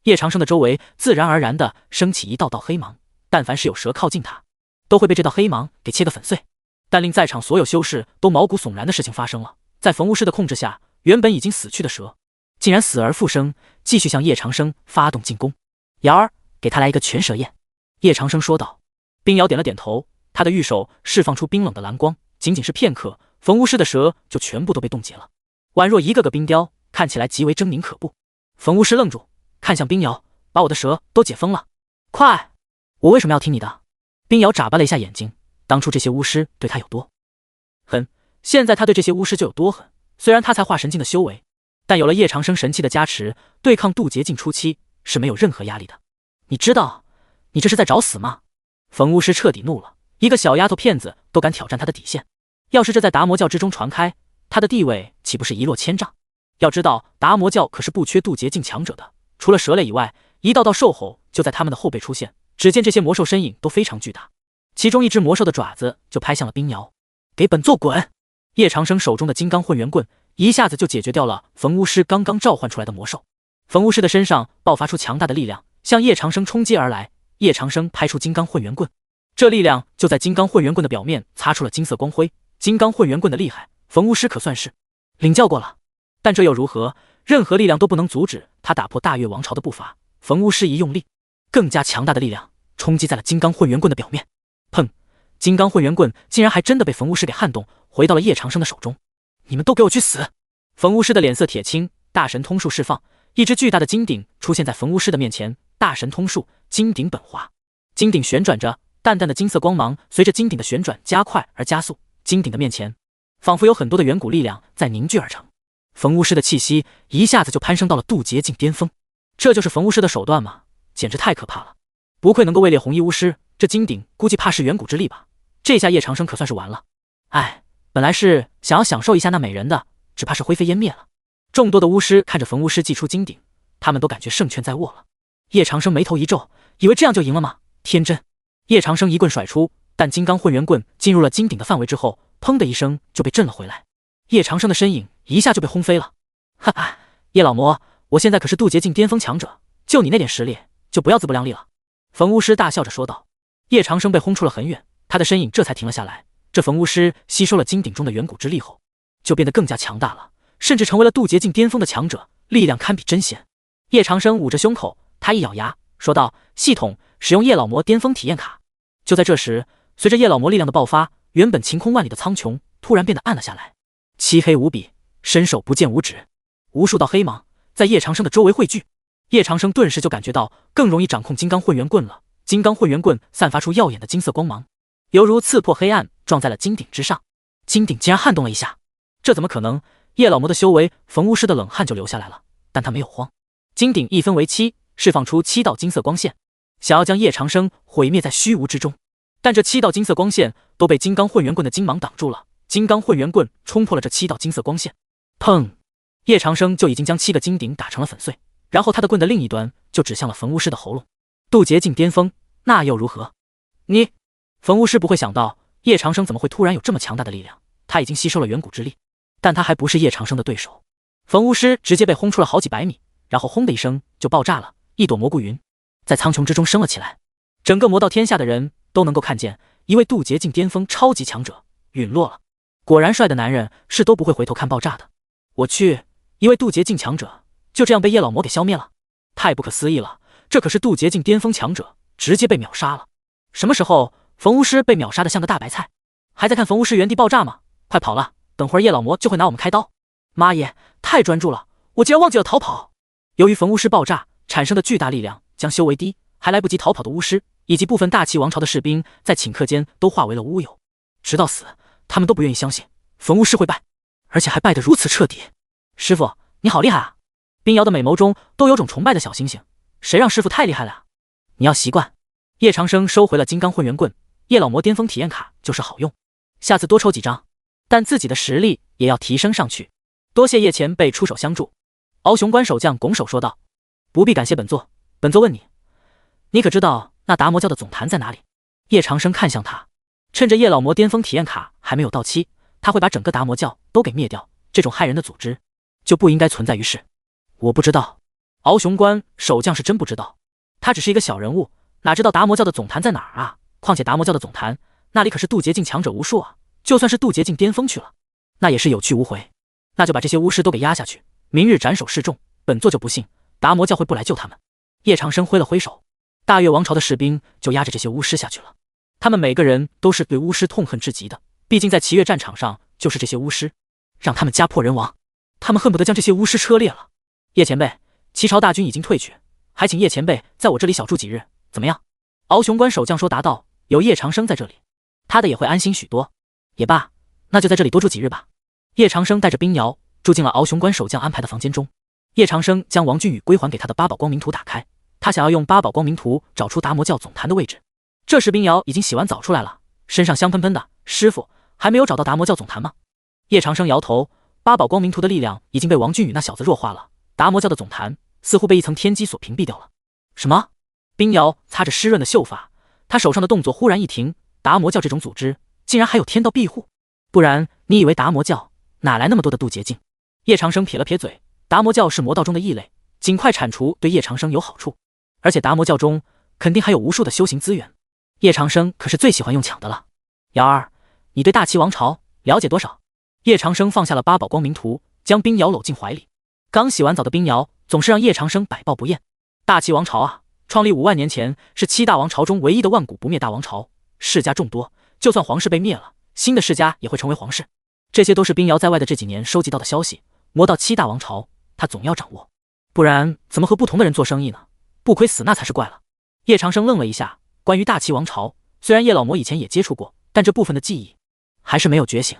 叶长生的周围自然而然地升起一道道黑芒，但凡是有蛇靠近他，都会被这道黑芒给切个粉碎。但令在场所有修士都毛骨悚然的事情发生了，在冯巫师的控制下，原本已经死去的蛇竟然死而复生，继续向叶长生发动进攻。瑶儿，给他来一个全蛇宴。叶长生说道。冰瑶点了点头，他的玉手释放出冰冷的蓝光，仅仅是片刻，冯巫师的蛇就全部都被冻结了，宛若一个个冰雕，看起来极为狰狞可怖。冯巫师愣住，看向冰瑶：把我的蛇都解封了，快！我为什么要听你的？冰瑶眨巴了一下眼睛，当初这些巫师对他有多狠，现在他对这些巫师就有多狠。虽然他才化神境的修为，但有了叶长生神器的加持，对抗渡劫境初期是没有任何压力的。你知道你这是在找死吗？冯巫师彻底怒了，一个小丫头片子都敢挑战他的底线，要是这在达摩教之中传开，他的地位岂不是一落千丈？要知道达摩教可是不缺渡劫境强者的，除了蛇类以外，一道道兽吼就在他们的后背出现。只见这些魔兽身影都非常巨大，其中一只魔兽的爪子就拍向了冰瑶。给本座滚！叶长生手中的金刚混元棍一下子就解决掉了冯巫师刚刚召唤出来的魔兽。冯巫师的身上爆发出强大的力量，向叶长生冲击而来。叶长生拍出金刚混元棍，这力量就在金刚混元棍的表面擦出了金色光辉。金刚混元棍的厉害，冯巫师可算是领教过了，但这又如何？任何力量都不能阻止他打破大越王朝的步伐。冯巫师一用力，更加强大的力量冲击在了金刚混元棍的表面。砰！金刚混元棍竟然还真的被冯巫师给撼动，回到了叶长生的手中。你们都给我去死！冯巫师的脸色铁青，大神通术释放，一只巨大的金鼎出现在冯巫师的面前。大神通术，金鼎本华。金鼎旋转着，淡淡的金色光芒随着金鼎的旋转加快而加速。金鼎的面前仿佛有很多的远古力量在凝聚而成。冯巫师的气息一下子就攀升到了渡劫境巅峰。这就是冯巫师的手段吗？简直太可怕了！不愧能够位列红衣巫师，这金鼎估计怕是远古之力吧？这下叶长生可算是完了。哎，本来是想要享受一下那美人的，只怕是灰飞烟灭了。众多的巫师看着冯巫师祭出金鼎，他们都感觉胜券在握了。叶长生眉头一皱，以为这样就赢了吗？天真！叶长生一棍甩出，但金刚混元棍进入了金鼎的范围之后，砰的一声就被震了回来。叶长生的身影一下就被轰飞了。哈哈，叶老魔，我现在可是渡劫境巅峰强者，就你那点实力，就不要自不量力了。冯巫师大笑着说道。叶长生被轰出了很远，他的身影这才停了下来。这冯巫师吸收了金鼎中的远古之力后，就变得更加强大了，甚至成为了渡劫境巅峰的强者，力量堪比真仙。叶长生捂着胸口，他一咬牙说道：“系统使用叶老魔巅峰体验卡。”就在这时，随着叶老魔力量的爆发，原本晴空万里的苍穹突然变得暗了下来，漆黑无比，伸手不见五指，无数道黑芒在叶长生的周围汇聚。叶长生顿时就感觉到更容易掌控金刚混元棍了。金刚混元棍散发出耀眼的金色光芒，犹如刺破黑暗，撞在了金鼎之上。金鼎竟然撼动了一下，这怎么可能？叶老魔的修为，冯巫师的冷汗就流下来了，但他没有慌。金鼎一分为七，释放出7道金色光线，想要将叶长生毁灭在虚无之中。但这7道金色光线都被金刚混元棍的金芒挡住了。金刚混元棍冲破了这7道金色光线，砰！叶长生就已经将7个金鼎打成了粉碎，然后他的棍的另一端就指向了冯巫师的喉咙。渡劫境巅峰，那又如何？你，冯巫师不会想到叶长生怎么会突然有这么强大的力量，他已经吸收了远古之力，但他还不是叶长生的对手。冯巫师直接被轰出了好几百米，然后轰的一声就爆炸了，一朵蘑菇云在苍穹之中升了起来。整个魔道天下的人都能够看见，一位渡劫境巅峰超级强者陨落了。果然帅的男人是都不会回头看爆炸的。我去，一位渡劫境强者就这样被叶老魔给消灭了，太不可思议了！这可是渡劫境巅峰强者，直接被秒杀了。什么时候冯巫师被秒杀的像个大白菜？还在看冯巫师原地爆炸吗？快跑了，等会儿叶老魔就会拿我们开刀。妈耶，太专注了，我竟然忘记了逃跑。由于冯巫师爆炸产生的巨大力量，将修为低还来不及逃跑的巫师以及部分大齐王朝的士兵在顷刻间都化为了乌有。直到死，他们都不愿意相信冯巫师会败，而且还败得如此彻底。师傅，你好厉害啊！冰瑶的美眸中都有种崇拜的小星星。谁让师傅太厉害了啊？你要习惯。叶长生收回了金刚混元棍，叶老魔巅峰体验卡就是好用，下次多抽几张，但自己的实力也要提升上去。多谢叶前辈出手相助。敖雄关守将拱手说道。不必感谢本座，本座问你，你可知道那达摩教的总坛在哪里？叶长生看向他，趁着叶老魔巅峰体验卡还没有到期，他会把整个达摩教都给灭掉，这种害人的组织就不应该存在于世。我不知道。敖雄关守将是真不知道，他只是一个小人物，哪知道达摩教的总坛在哪儿啊？况且达摩教的总坛那里可是渡劫境强者无数啊，就算是渡劫境巅峰去了，那也是有去无回。那就把这些巫师都给压下去，明日斩首示众，本座就不信达摩教会不来救他们。叶长生挥了挥手，大越王朝的士兵就压着这些巫师下去了。他们每个人都是对巫师痛恨至极的，毕竟在齐越战场上就是这些巫师让他们家破人亡，他们恨不得将这些巫师车裂了。叶前辈，齐朝大军已经退去，还请叶前辈在我这里小住几日，怎么样？敖雄关守将说答道。有叶长生在这里，他的也会安心许多。也罢，那就在这里多住几日吧。叶长生带着冰瑶住进了敖雄关守将安排的房间中。叶长生将王俊宇归还给他的八宝光明图打开，他想要用八宝光明图找出达摩教总坛的位置。这时冰瑶已经洗完澡出来了，身上香喷喷的。师傅，还没有找到达摩教总坛吗？叶长生摇头，八宝光明图的力量已经被王俊宇那小子弱化了，达摩教的总坛似乎被一层天机所屏蔽掉了。什么？冰瑶擦着湿润的秀发，他手上的动作忽然一停，达摩教这种组织竟然还有天道庇护，不然你以为达摩教哪来那么多的渡劫境？叶长生撇了撇嘴，达摩教是魔道中的异类，尽快铲除对叶长生有好处，而且达摩教中肯定还有无数的修行资源，叶长生可是最喜欢用抢的了。瑶儿，你对大齐王朝了解多少？叶长生放下了八宝光明图，将冰瑶搂进怀里。刚洗完澡的冰瑶总是让叶长生百报不厌。大齐王朝啊，创立5万年前是7大王朝中唯一的万古不灭大王朝，世家众多，就算皇室被灭了，新的世家也会成为皇室。这些都是冰瑶在外的这几年收集到的消息，魔道7大王朝他总要掌握，不然怎么和不同的人做生意呢？不亏死那才是怪了。叶长生愣了一下，关于大齐王朝，虽然叶老魔以前也接触过，但这部分的记忆还是没有觉醒。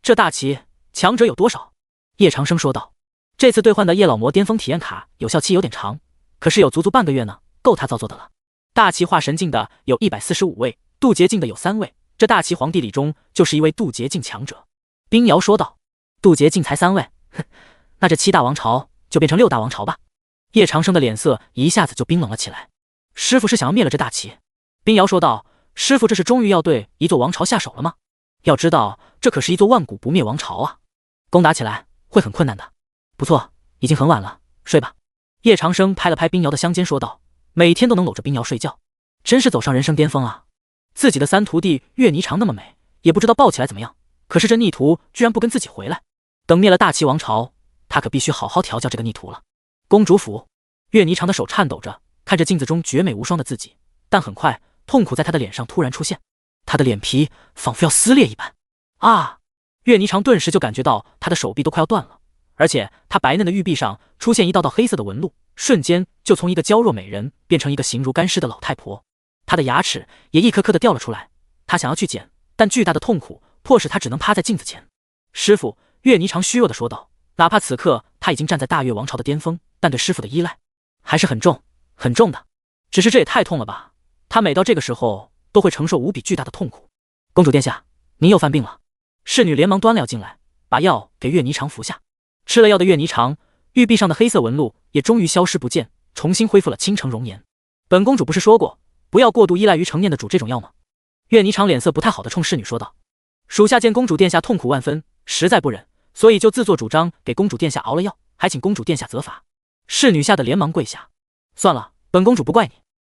这大齐强者有多少？叶长生说道。这次兑换的叶老魔巅峰体验卡有效期有点长，可是有足足半个月呢，够他造作的了。大齐化神境的有145位，渡劫境的有3位，这大齐皇帝里中就是一位渡劫境强者。冰瑶说道。渡劫境才3位，哼，那这7大王朝就变成6大王朝吧。叶长生的脸色一下子就冰冷了起来。师傅是想要灭了这大齐？冰瑶说道。师傅这是终于要对一座王朝下手了吗？要知道这可是一座万古不灭王朝啊，攻打起来会很困难的。不错，已经很晚了，睡吧。叶长生拍了拍冰瑶的香肩说道，每天都能搂着冰瑶睡觉，真是走上人生巅峰啊。自己的三徒弟月霓裳那么美，也不知道抱起来怎么样，可是这逆徒居然不跟自己回来。等灭了大齐王朝，他可必须好好调教这个逆徒了。公主府，月霓裳的手颤抖着，看着镜子中绝美无双的自己，但很快痛苦在她的脸上突然出现，她的脸皮仿佛要撕裂一般。啊！月霓裳顿时就感觉到她的手臂都快要断了，而且她白嫩的玉臂上出现一道道黑色的纹路，瞬间就从一个娇弱美人变成一个形如干尸的老太婆。她的牙齿也一颗颗的掉了出来，她想要去捡，但巨大的痛苦迫使她只能趴在镜子前。师父，月霓裳虚弱的说道，哪怕此刻她已经站在大越王朝的巅峰，但对师父的依赖还是很重很重的。只是这也太痛了吧，她每到这个时候都会承受无比巨大的痛苦。公主殿下，您又犯病了。侍女连忙端了药进来，把药给月霓裳服下。吃了药的月霓裳，玉臂上的黑色纹路也终于消失不见，重新恢复了倾城容颜。本公主不是说过不要过度依赖于成年的主这种药吗？月霓裳脸色不太好的冲侍女说道。属下见公主殿下痛苦万分，实在不忍，所以就自作主张给公主殿下熬了药，还请公主殿下责罚。侍女吓得连忙跪下。算了，本公主不怪你，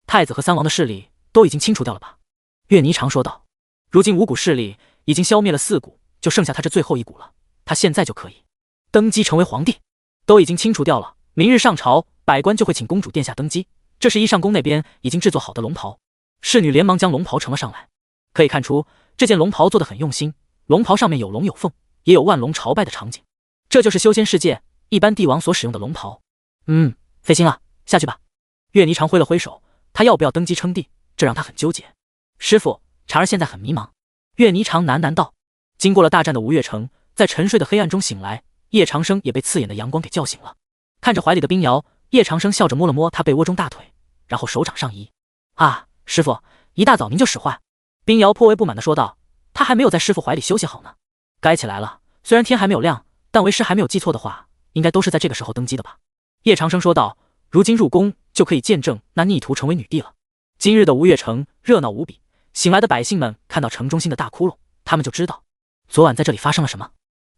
太子和三王的势力都已经清除掉了吧？月霓裳说道。如今五股势力已经消灭了4股，就剩下他这最后一股了，他现在就可以登基成为皇帝。都已经清除掉了，明日上朝，百官就会请公主殿下登基。这是依上宫那边已经制作好的龙袍。侍女连忙将龙袍呈了上来，可以看出这件龙袍做得很用心，龙袍上面有龙有凤，也有万龙朝拜的场景，这就是修仙世界一般帝王所使用的龙袍。费心了，下去吧。月霓裳挥了挥手，他要不要登基称帝，这让他很纠结。师父，婵儿现在很迷茫。月霓裳喃喃道。经过了大战的吴越城，在沉睡的黑暗中醒来，叶长生也被刺眼的阳光给叫醒了。看着怀里的冰瑶，叶长生笑着摸了摸他被窝中大腿，然后手掌上移。啊，师父，一大早您就使坏。冰瑶颇为不满地说道，他还没有在师父怀里休息好呢。该起来了，虽然天还没有亮，但为师还没有记错的话，应该都是在这个时候登基的吧？叶长生说道，如今入宫就可以见证那逆徒成为女帝了。今日的吴越城热闹无比，醒来的百姓们看到城中心的大窟窿，他们就知道昨晚在这里发生了什么。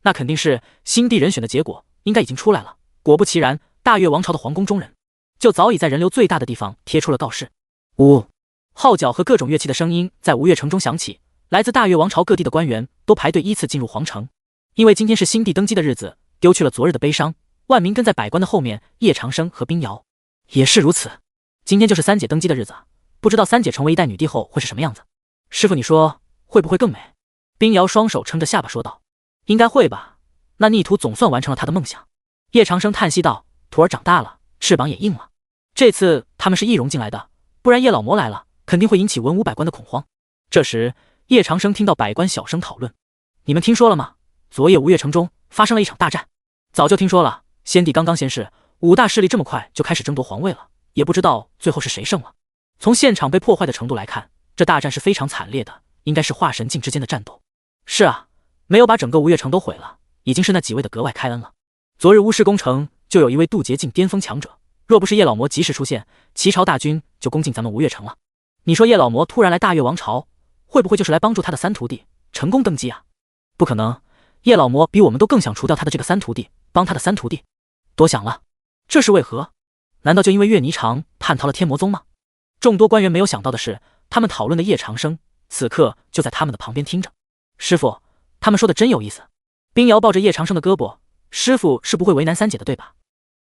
那肯定是新帝人选的结果应该已经出来了。果不其然，大越王朝的皇宫中人就早已在人流最大的地方贴出了告示。号角和各种乐器的声音在吴越城中响起，来自大越王朝各地的官员都排队依次进入皇城。因为今天是新帝登基的日子，丢去了昨日的悲伤，万民跟在百官的后面。叶长生和冰瑶也是如此。今天就是三姐登基的日子，不知道三姐成为一代女帝后会是什么样子。师父，你说会不会更美？冰瑶双手撑着下巴说道。应该会吧，那逆徒总算完成了他的梦想。叶长生叹息道，徒儿长大了，翅膀也硬了。这次他们是易容进来的，不然叶老魔来了肯定会引起文武百官的恐慌。这时叶长生听到百官小声讨论，你们听说了吗？昨夜吴越城中发生了一场大战。早就听说了，先帝刚刚仙逝，5大势力这么快就开始争夺皇位了，也不知道最后是谁胜了。从现场被破坏的程度来看，这大战是非常惨烈的，应该是化神境之间的战斗。是啊，没有把整个吴越城都毁了，已经是那几位的格外开恩了。昨日巫师攻城就有一位渡劫境巅峰强者，若不是叶老魔及时出现，齐朝大军就攻进咱们吴越城了。你说叶老魔突然来大越王朝，会不会就是来帮助他的三徒弟成功登基啊？不可能，叶老魔比我们都更想除掉他的这个三徒弟，帮他的三徒弟。多想了，这是为何？难道就因为月霓裳叛逃了天魔宗吗？众多官员没有想到的是，他们讨论的叶长生此刻就在他们的旁边听着。师父，他们说的真有意思。冰瑶抱着叶长生的胳膊，师父是不会为难三姐的对吧？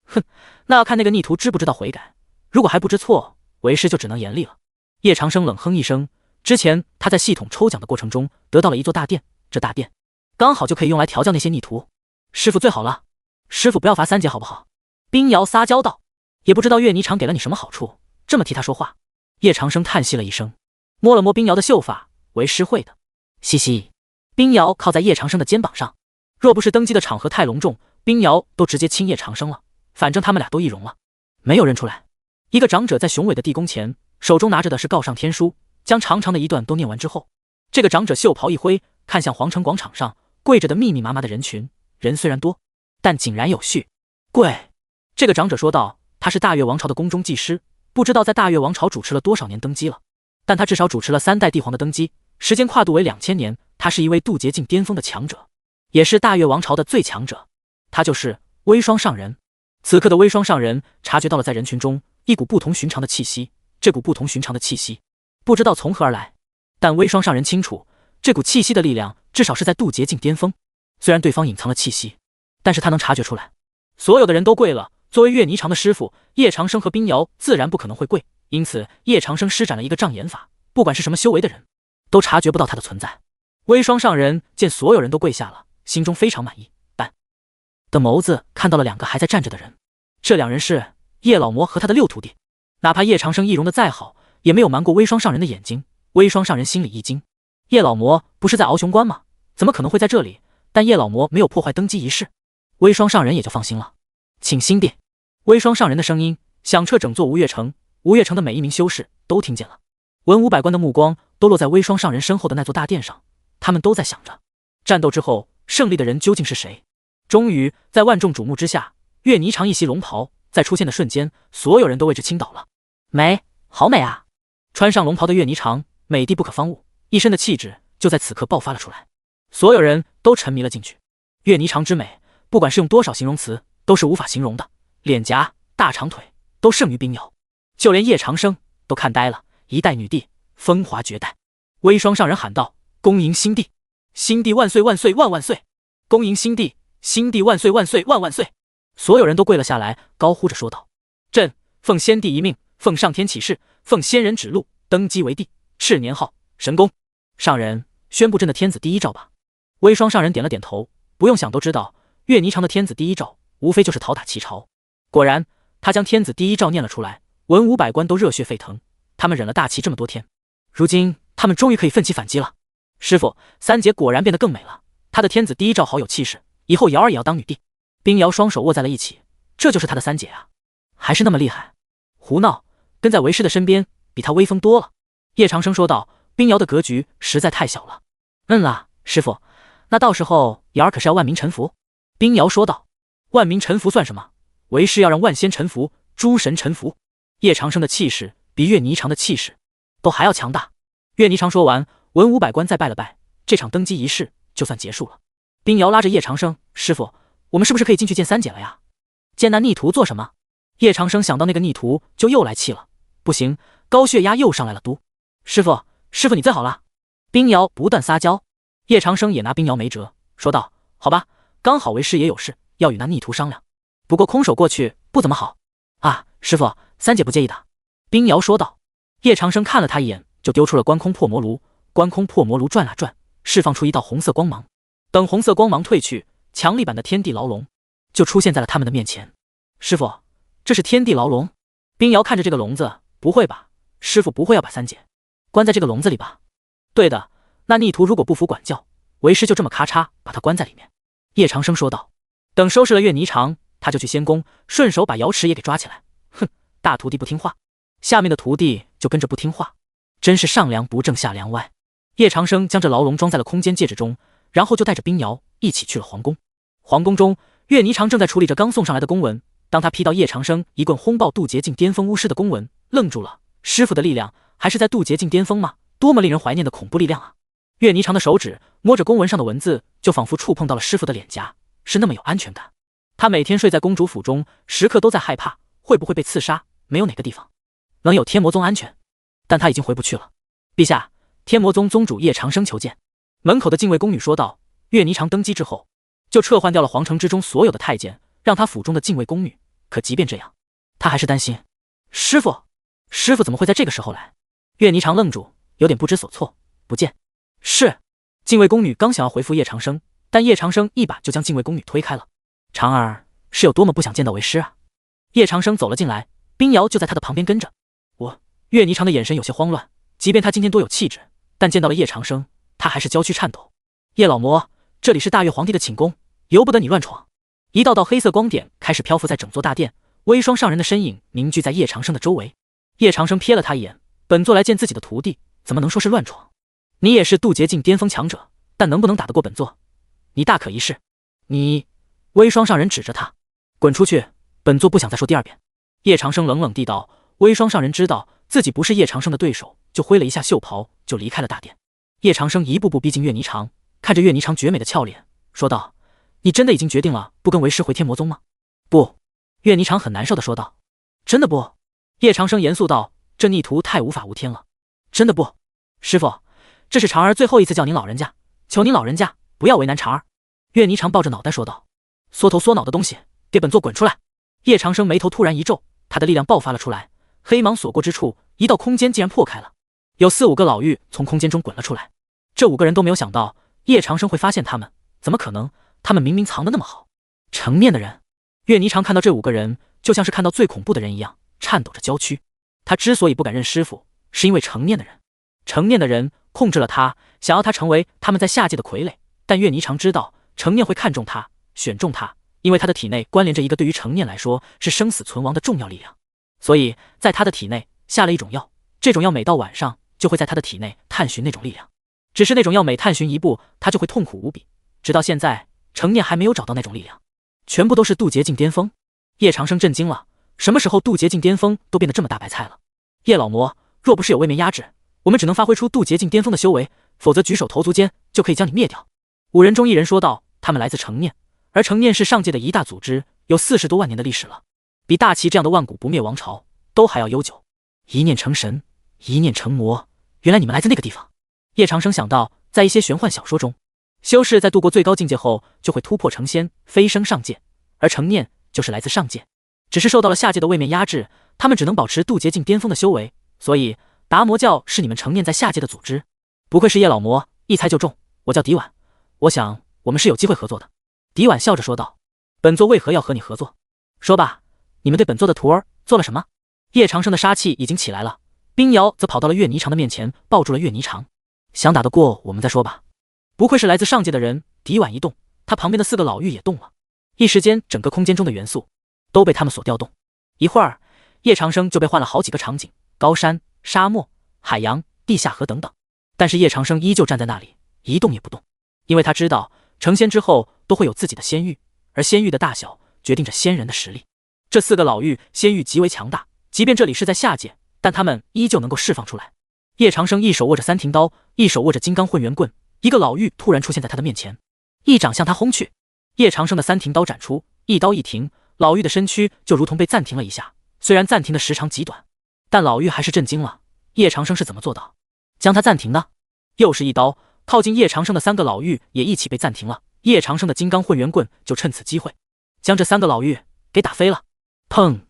哼，那要看那个逆徒知不知道悔改，如果还不知错，为师就只能严厉了。叶长生冷哼一声，之前他在系统抽奖的过程中得到了一座大殿，这大殿刚好就可以用来调教那些逆徒。师父最好了，师父不要罚三姐好不好？冰瑶撒娇道。也不知道月霓裳给了你什么好处，这么替他说话。叶长生叹息了一声，摸了摸冰瑶的秀发，为师会的。嘻嘻。冰瑶靠在叶长生的肩膀上，若不是登基的场合太隆重，冰瑶都直接亲叶长生了，反正他们俩都易容了。没有认出来，一个长者在雄伟的地宫前，手中拿着的是告上天书，将长长的一段都念完之后，这个长者袖袍一挥，看向皇城广场上跪着的密密麻麻的人群。人虽然多，但井然有序。跪。这个长者说道，他是大越王朝的宫中祭师，不知道在大越王朝主持了多少年登基了，但他至少主持了3代帝皇的登基，时间跨度为2000年。他是一位渡劫境巅峰的强者，也是大越王朝的最强者，他就是微霜上人。此刻的微霜上人察觉到了在人群中一股不同寻常的气息，这股不同寻常的气息不知道从何而来，但微霜上人清楚，这股气息的力量至少是在渡劫境巅峰。虽然对方隐藏了气息，但是他能察觉出来。所有的人都跪了，作为岳霓裳的师傅，叶长生和冰瑶自然不可能会跪，因此叶长生施展了一个障眼法，不管是什么修为的人，都察觉不到他的存在。微霜上人见所有人都跪下了，心中非常满意，但的眸子看到了两个还在站着的人，这两人是叶老魔和他的6徒弟。哪怕叶长生易容的再好，也没有瞒过微霜上人的眼睛。微霜上人心里一惊，叶老魔不是在敖雄关吗？怎么可能会在这里？但叶老魔没有破坏登基仪式，微霜上人也就放心了。请新殿。微霜上人的声音响彻整座吴越城，吴越城的每一名修士都听见了。文武百官的目光都落在微霜上人身后的那座大殿上，他们都在想着，战斗之后胜利的人究竟是谁？终于在万众瞩目之下，岳霓裳一袭龙袍在出现的瞬间，所有人都为之倾倒了。美，好美啊！穿上龙袍的岳霓裳美的不可方物，一身的气质就在此刻爆发了出来，所有人都沉迷了进去。岳霓裳之美，不管是用多少形容词都是无法形容的，脸颊、大长腿都胜于冰瑶，就连叶长生都看呆了。一代女帝，风华绝代。微霜上人喊道：恭迎新帝，新帝万岁万岁万万岁！恭迎新帝，新帝万岁万岁万万岁！所有人都跪了下来，高呼着说道：朕奉先帝遗命，奉上天启示，奉先人指路，登基为帝，敕年号神功。上人宣布朕的天子第一诏吧。微霜上人点了点头，不用想都知道，岳霓裳的天子第一诏无非就是讨打齐朝。果然，他将天子第一诏念了出来，文武百官都热血沸腾。他们忍了大齐这么多天，如今他们终于可以奋起反击了。师傅，三姐果然变得更美了，她的天子第一诏好有气势，以后瑶儿也要当女帝。冰瑶双手握在了一起，这就是她的三姐啊，还是那么厉害。胡闹，跟在为师的身边比她威风多了。叶长生说道，冰瑶的格局实在太小了。师傅，那到时候瑶儿可是要万民臣服。冰瑶说道，万民臣服算什么？为师要让万仙臣服，诸神臣服。叶长生的气势比岳霓裳的气势都还要强大。岳霓裳说完，文武百官再拜了拜，这场登基仪式就算结束了。冰瑶拉着叶长生，师傅，我们是不是可以进去见三姐了呀？见那逆徒做什么？叶长生想到那个逆徒就又来气了，不行，高血压又上来了。师傅你最好了。冰瑶不断撒娇，叶长生也拿冰瑶没辙，说道，好吧，刚好为师也有事要与那逆徒商量，不过空手过去不怎么好啊。师傅，三姐不介意的。冰瑶说道。叶长生看了他一眼，就丢出了观空破魔炉。观空破魔炉转啊转，释放出一道红色光芒。等红色光芒退去，强力版的天地牢笼就出现在了他们的面前。师傅，这是天地牢笼？冰瑶看着这个笼子，不会吧，师傅不会要把三姐关在这个笼子里吧？对的，那逆徒如果不服管教，为师就这么咔嚓把他关在里面。叶长生说道。等收拾了岳霓裳，他就去仙宫，顺手把瑶池也给抓起来。哼，大徒弟不听话，下面的徒弟就跟着不听话，真是上梁不正下梁歪。叶长生将这牢笼装在了空间戒指中，然后就带着冰瑶一起去了皇宫。皇宫中，岳霓裳正在处理着刚送上来的公文，当他批到叶长生一棍轰爆渡劫境巅峰巫师的公文，愣住了。师傅的力量还是在渡劫境巅峰吗？多么令人怀念的恐怖力量啊！岳霓裳的手指摸着公文上的文字，就仿佛触碰到了师傅的脸颊，是那么有安全感。他每天睡在公主府中，时刻都在害怕会不会被刺杀，没有哪个地方能有天魔宗安全，但他已经回不去了。陛下，天魔宗宗主叶长生求见。门口的禁卫宫女说道。岳霓裳登基之后，就撤换掉了皇城之中所有的太监，让他府中的禁卫宫女。可即便这样，他还是担心。师傅怎么会在这个时候来？岳霓裳愣住，有点不知所措。不见。是。禁卫宫女刚想要回复叶长生，但叶长生一把就将禁卫宫女推开了。长儿是有多么不想见到为师啊！叶长生走了进来，冰瑶就在他的旁边跟着。岳霓裳的眼神有些慌乱，即便他今天多有气质，但见到了叶长生，他还是娇躯颤抖。叶老魔，这里是大越皇帝的寝宫，由不得你乱闯。一道道黑色光点开始漂浮在整座大殿，微霜上人的身影凝聚在叶长生的周围。叶长生瞥了他一眼，本座来见自己的徒弟，怎么能说是乱闯？你也是渡劫境巅峰强者，但能不能打得过本座，你大可一试。你……微霜上人指着他，滚出去，本座不想再说第二遍。叶长生冷冷地道。微霜上人知道自己不是叶长生的对手，就挥了一下袖袍就离开了大殿。叶长生一步步逼近岳霓裳，看着岳霓裳绝美的俏脸，说道：你真的已经决定了不跟为师回天魔宗吗？不。岳霓裳很难受的说道。真的不？叶长生严肃道，这逆徒太无法无天了。真的不？师傅，这是长儿最后一次叫您老人家，求您老人家不要为难长儿。岳霓裳抱着脑袋说道。缩头缩脑的东西，给本座滚出来！叶长生眉头突然一皱，他的力量爆发了出来，黑芒所过之处，一道空间竟然破开了，有4、5个老妪从空间中滚了出来。这5个人都没有想到叶长生会发现他们，怎么可能？他们明明藏得那么好。成面的人。岳霓裳看到这5个人，就像是看到最恐怖的人一样，颤抖着娇躯。他之所以不敢认师傅，是因为成面的人。成面的人控制了他，想要他成为他们在下界的傀儡。但岳霓裳知道，成面会看中他，选中他，因为他的体内关联着一个对于成面来说是生死存亡的重要力量。所以在他的体内下了一种药，这种药每到晚上就会在他的体内探寻那种力量。只是那种药每探寻一步，他就会痛苦无比。直到现在，成念还没有找到那种力量。全部都是渡劫境巅峰。叶长生震惊了，什么时候渡劫境巅峰都变得这么大白菜了？叶老魔，若不是有位面压制，我们只能发挥出渡劫境巅峰的修为，否则举手投足间就可以将你灭掉。5人中1人说道，他们来自成念，而成念是上界的一大组织，有40多万年的历史了，比大齐这样的万古不灭王朝都还要悠久。一念成神，一念成魔，原来你们来自那个地方。叶长生想到，在一些玄幻小说中，修士在度过最高境界后就会突破成仙，飞升上界，而成念就是来自上界，只是受到了下界的位面压制，他们只能保持渡劫境巅峰的修为，所以达魔教是你们成念在下界的组织。不愧是叶老魔，一猜就中。我叫狄婉，我想我们是有机会合作的。狄婉笑着说道。本座为何要和你合作？说吧，你们对本座的徒儿做了什么？叶长生的杀气已经起来了，冰瑶则跑到了岳霓裳的面前，抱住了岳霓裳。想打得过我们再说吧。不愧是来自上界的人。狄婉一动，他旁边的4个老妪也动了，一时间整个空间中的元素都被他们所调动。一会儿，叶长生就被换了好几个场景，高山、沙漠、海洋、地下河等等。但是叶长生依旧站在那里，一动也不动，因为他知道成仙之后都会有自己的仙域，而仙域的大小决定着仙人的实力。这4个老妪仙域极为强大，即便这里是在下界，但他们依旧能够释放出来。叶长生一手握着3庭刀，一手握着金刚混元棍，一个老妪突然出现在他的面前，一掌向他轰去。叶长生的3庭刀斩出，一刀一停，老妪的身躯就如同被暂停了一下。虽然暂停的时长极短，但老妪还是震惊了，叶长生是怎么做到将他暂停的？又是一刀，靠近叶长生的3个老妪也一起被暂停了。叶长生的金刚混元棍就趁此机会将这3个老妪给打飞了。砰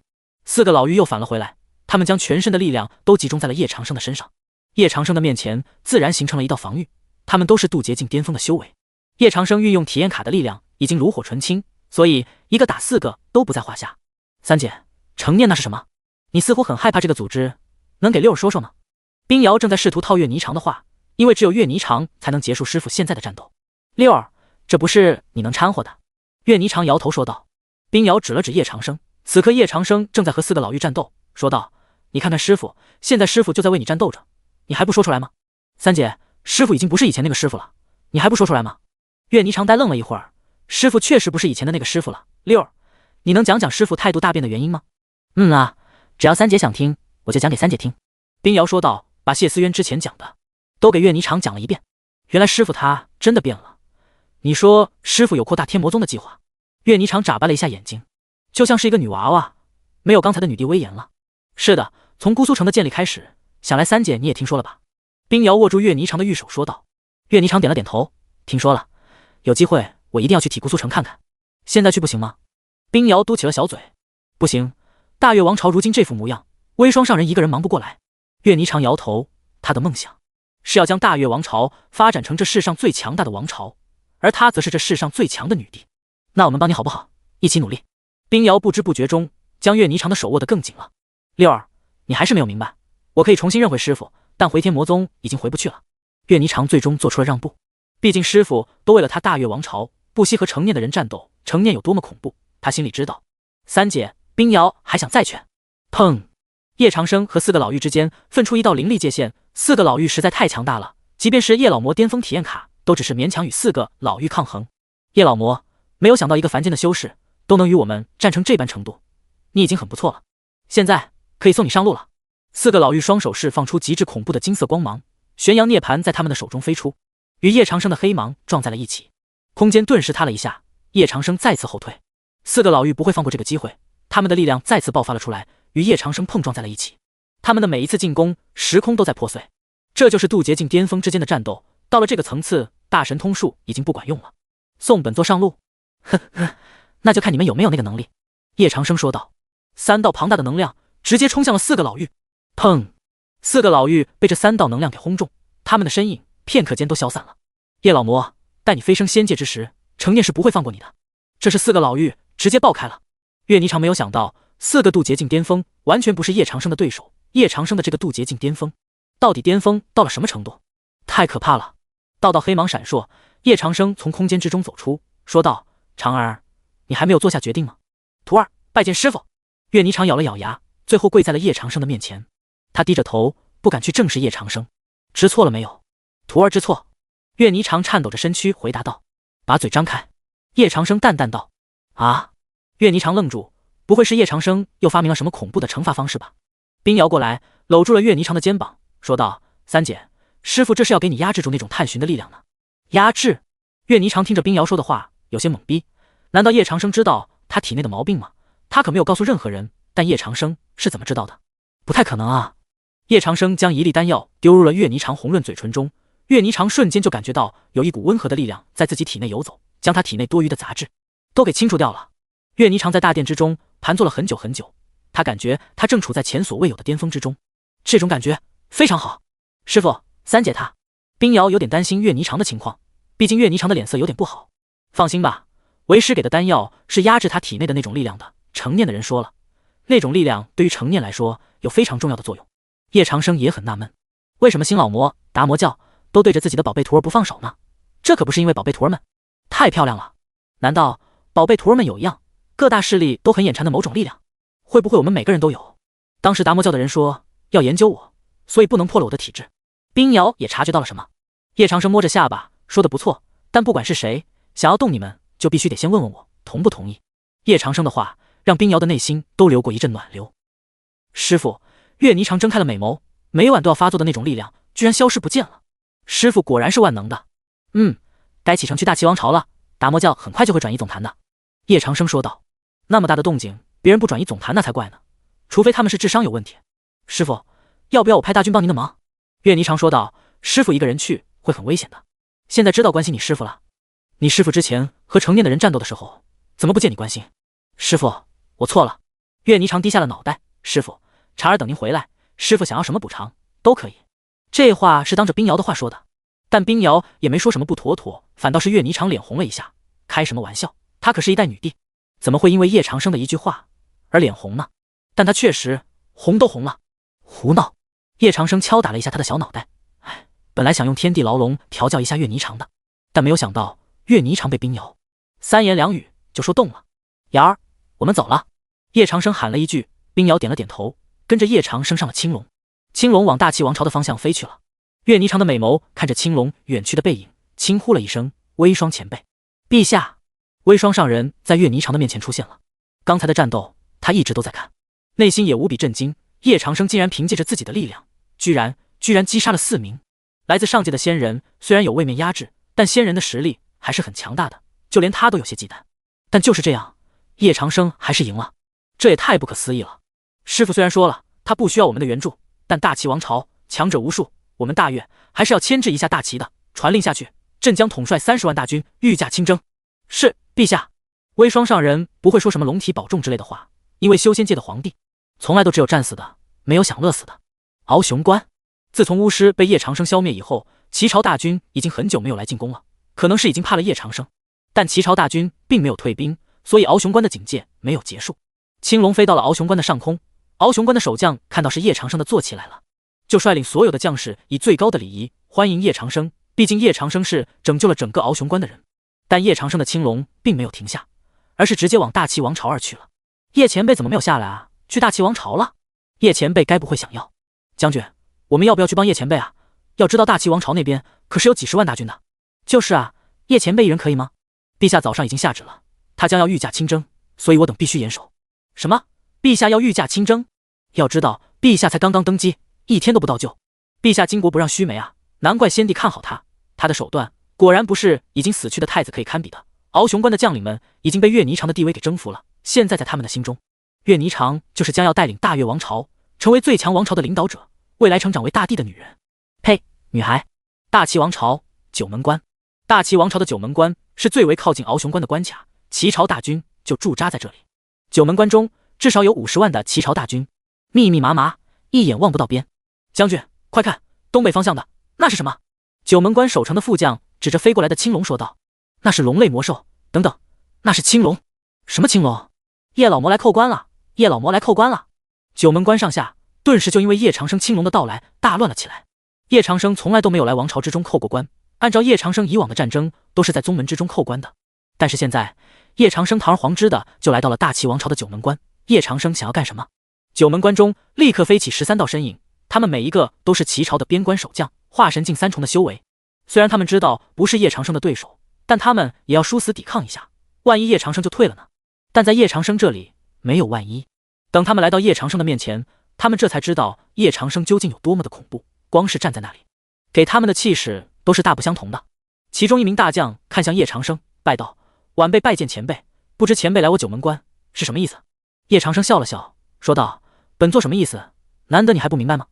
！4个老妪又返了回来，他们将全身的力量都集中在了叶长生的身上。叶长生的面前自然形成了一道防御，他们都是渡劫境巅峰的修为。叶长生运用体验卡的力量已经炉火纯青，所以一个打4个都不在话下。三姐，成念那是什么？你似乎很害怕这个组织，能给六儿说说吗？冰瑶正在试图套岳霓裳的话，因为只有岳霓裳才能结束师傅现在的战斗。六儿，这不是你能掺和的。岳霓裳摇头说道。冰瑶指了指叶长生，此刻叶长生正在和4个老妪战斗，说道：你看看师傅，现在师傅就在为你战斗着，你还不说出来吗？三姐，师傅已经不是以前那个师傅了，你还不说出来吗？岳霓裳呆愣了一会儿，师傅确实不是以前的那个师傅了。六儿，你能讲讲师傅态度大变的原因吗？只要三姐想听，我就讲给三姐听。冰瑶说道，把谢思渊之前讲的都给岳霓裳讲了一遍。原来师傅他真的变了。你说师傅有扩大天魔宗的计划？岳霓裳眨巴了一下眼睛，就像是一个女娃娃，没有刚才的女帝威严了。是的，从姑苏城的建立开始，想来三姐你也听说了吧？冰瑶握住岳霓裳的玉手说道。岳霓裳点了点头，听说了，有机会我一定要去体姑苏城看看。现在去不行吗？冰瑶嘟起了小嘴，不行，大越王朝如今这副模样，微霜上人一个人忙不过来。岳霓裳摇头，他的梦想是要将大越王朝发展成这世上最强大的王朝，而她则是这世上最强的女帝。那我们帮你好不好？一起努力。冰瑶不知不觉中将岳霓裳的手握得更紧了。六儿，你还是没有明白，我可以重新认回师傅，但回天魔宗已经回不去了。岳霓裳最终做出了让步，毕竟师傅都为了他大越王朝不惜和成念的人战斗，成念有多么恐怖，他心里知道。三姐，冰瑶还想再拳。砰！叶长生和4个老妪之间分出一道灵力界限，4个老妪实在太强大了，即便是叶老魔巅峰体验卡都只是勉强与4个老妪抗衡。叶老魔，没有想到一个凡间的修士都能与我们战成这般程度，你已经很不错了，现在可以送你上路了。4个老妪双手释放出极致恐怖的金色光芒，玄阳涅槃在他们的手中飞出，与叶长生的黑芒撞在了一起，空间顿时塌了一下，叶长生再次后退。4个老妪不会放过这个机会，他们的力量再次爆发了出来，与叶长生碰撞在了一起。他们的每一次进攻，时空都在破碎。这就是渡劫境巅峰之间的战斗，到了这个层次，大神通术已经不管用了。送本座上路。呵呵，那就看你们有没有那个能力。叶长生说道。3道庞大的能量直接冲向了4个老妪。砰！4个老妪被这3道能量给轰中，他们的身影片刻间都消散了。叶老魔，待你飞升仙界之时，成念是不会放过你的。这是4个老妪直接爆开了。岳霓裳没有想到，4个渡劫境巅峰完全不是叶长生的对手。叶长生的这个渡劫境巅峰，到底巅峰到了什么程度？太可怕了！道道黑芒闪烁，叶长生从空间之中走出，说道：“长儿，你还没有做下决定吗？”徒儿拜见师傅。岳霓裳咬了咬牙，最后跪在了叶长生的面前。他低着头，不敢去正视叶长生。知错了没有？徒儿知错。岳霓裳颤抖着身躯回答道。把嘴张开。叶长生淡淡道。啊！岳霓裳愣住，不会是叶长生又发明了什么恐怖的惩罚方式吧？冰瑶过来，搂住了岳霓裳的肩膀，说道：“三姐，师傅这是要给你压制住那种探寻的力量呢。”压制？岳霓裳听着冰瑶说的话，有些懵逼。难道叶长生知道他体内的毛病吗？他可没有告诉任何人，但叶长生是怎么知道的？不太可能啊！叶长生将一粒丹药丢入了岳霓裳红润嘴唇中，岳霓裳瞬间就感觉到有一股温和的力量在自己体内游走，将他体内多余的杂质都给清除掉了。岳霓裳在大殿之中盘坐了很久很久，他感觉他正处在前所未有的巅峰之中，这种感觉非常好。师傅，三姐她……冰瑶有点担心岳霓裳的情况，毕竟岳霓裳的脸色有点不好。放心吧，为师给的丹药是压制他体内的那种力量的。成念的人说了，那种力量对于成念来说有非常重要的作用。叶长生也很纳闷，为什么新老魔、达魔教都对着自己的宝贝徒儿不放手呢？这可不是因为宝贝徒儿们太漂亮了，难道宝贝徒儿们有一样各大势力都很眼馋的某种力量？会不会我们每个人都有？当时达摩教的人说要研究我，所以不能破了我的体质。冰瑶也察觉到了什么。叶长生摸着下巴说的不错，但不管是谁想要动你们，就必须得先问问我同不同意。叶长生的话让冰瑶的内心都流过一阵暖流。师傅，岳霓裳睁开了美眸，每晚都要发作的那种力量居然消失不见了。师傅果然是万能的。该启程去大齐王朝了，达摩教很快就会转移总坛的。叶长生说道。那么大的动静，别人不转移总坛那才怪呢，除非他们是智商有问题。师傅，要不要我派大军帮您的忙？岳霓裳说道。师傅一个人去会很危险的，现在知道关心你师傅了。你师傅之前和成年的人战斗的时候，怎么不见你关心？师傅，我错了。岳霓裳低下了脑袋。师傅，查儿等您回来，师傅想要什么补偿都可以。这话是当着冰瑶的话说的，但冰瑶也没说什么不妥妥，反倒是岳霓裳脸红了一下。开什么玩笑，她可是一代女帝，怎么会因为叶长生的一句话而脸红呢？但她确实红都红了。胡闹！叶长生敲打了一下她的小脑袋。本来想用天地牢笼调教一下岳霓裳的，但没有想到岳霓裳被冰瑶三言两语就说动了。瑶儿，我们走了。叶长生喊了一句，冰瑶点了点头，跟着叶长生上了青龙。青龙往大齐王朝的方向飞去了。岳霓裳的美眸看着青龙远去的背影，轻呼了一声：“微霜前辈。”陛下。微霜上人在岳霓裳的面前出现了。刚才的战斗他一直都在看，内心也无比震惊，叶长生竟然凭借着自己的力量居然击杀了4名来自上界的仙人。虽然有位面压制，但仙人的实力还是很强大的，就连他都有些忌惮。但就是这样，叶长生还是赢了，这也太不可思议了。师傅虽然说了他不需要我们的援助，但大齐王朝强者无数，我们大越还是要牵制一下大齐的。传令下去，朕将统帅30万大军御驾亲征。是，陛下。微霜上人不会说什么龙体保重之类的话，因为修仙界的皇帝从来都只有战死的，没有享乐死的。敖雄关，自从巫师被叶长生消灭以后，齐朝大军已经很久没有来进攻了，可能是已经怕了叶长生。但齐朝大军并没有退兵，所以敖雄关的警戒没有结束。青龙飞到了敖雄关的上空，敖雄关的守将看到是叶长生的坐骑来了，就率领所有的将士以最高的礼仪欢迎叶长生。毕竟叶长生是拯救了整个敖雄关的人。但叶长生的青龙并没有停下，而是直接往大齐王朝而去了。叶前辈怎么没有下来啊？去大齐王朝了？叶前辈该不会想要……将军，我们要不要去帮叶前辈啊？要知道大齐王朝那边可是有几10万大军的。就是啊，叶前辈一人可以吗？陛下早上已经下旨了，他将要御驾亲征，所以我等必须严守。什么？陛下要御驾亲征？要知道陛下才刚刚登基，1天都不到就。陛下巾帼不让须眉啊，难怪先帝看好他，他的手段果然不是已经死去的太子可以堪比的。敖雄关的将领们已经被岳霓裳的地位给征服了，现在在他们的心中岳霓裳就是将要带领大越王朝成为最强王朝的领导者，未来成长为大帝的女人。呸，女孩！大齐王朝九门关，大齐王朝的九门关是最为靠近敖雄关的关卡，齐朝大军就驻扎在这里。九门关中至少有50万的齐朝大军，密密麻麻，一眼望不到边。将军，快看，东北方向的那是什么？九门关守城的副将指着飞过来的青龙说道：“那是龙类魔兽。等等，那是青龙？什么青龙？叶老魔来扣关了！叶老魔来扣关了！”九门关上下顿时就因为叶长生青龙的到来大乱了起来。叶长生从来都没有来王朝之中扣过关，按照叶长生以往的战争都是在宗门之中扣关的，但是现在叶长生堂而皇之的就来到了大齐王朝的九门关。叶长生想要干什么？九门关中立刻飞起13道身影，他们每一个都是齐朝的边关守将，化神境3重的修为。虽然他们知道不是叶长生的对手，但他们也要殊死抵抗一下，万一叶长生就退了呢？但在叶长生这里没有万一。等他们来到叶长生的面前，他们这才知道叶长生究竟有多么的恐怖，光是站在那里给他们的气势都是大不相同的。其中一名大将看向叶长生，拜道：“晚辈拜见前辈，不知前辈来我九门关是什么意思？”叶长生笑了笑说道：“本座什么意思？难得你还不明白吗？”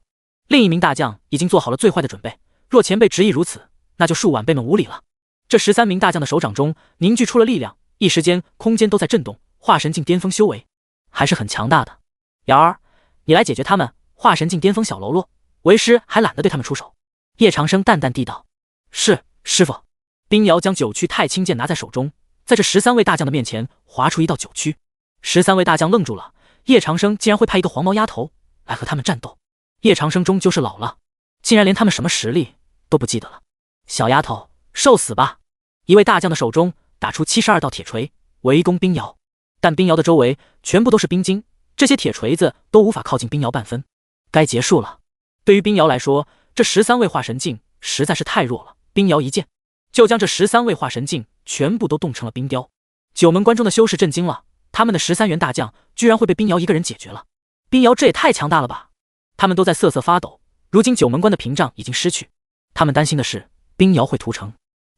另一名大将已经做好了最坏的准备，若前辈执意如此，那就恕晚辈们无礼了。这13名大将的手掌中凝聚出了力量，一时间空间都在震动，化神境巅峰修为还是很强大的。瑶儿，你来解决他们，化神境巅峰小喽啰，为师还懒得对他们出手。叶长生淡淡地道：“是，师傅。”冰瑶将9曲太清剑拿在手中，在这13位大将的面前划出一道9曲。13位大将愣住了，叶长生竟然会派一个黄毛丫头来和他们战斗。叶长生终究是老了，竟然连他们什么实力都不记得了。小丫头，受死吧！一位大将的手中打出72道铁锤，围攻冰瑶。但冰瑶的周围全部都是冰晶，这些铁锤子都无法靠近冰瑶半分。该结束了。对于冰瑶来说，这13位化神境实在是太弱了，冰瑶一剑就将这13位化神境全部都冻成了冰雕。九门关中的修士震惊了，他们的13员大将居然会被冰瑶一个人解决了。冰瑶这也太强大了吧！他们都在瑟瑟发抖。如今九门关的屏障已经失去，他们担心的是冰瑶会屠城。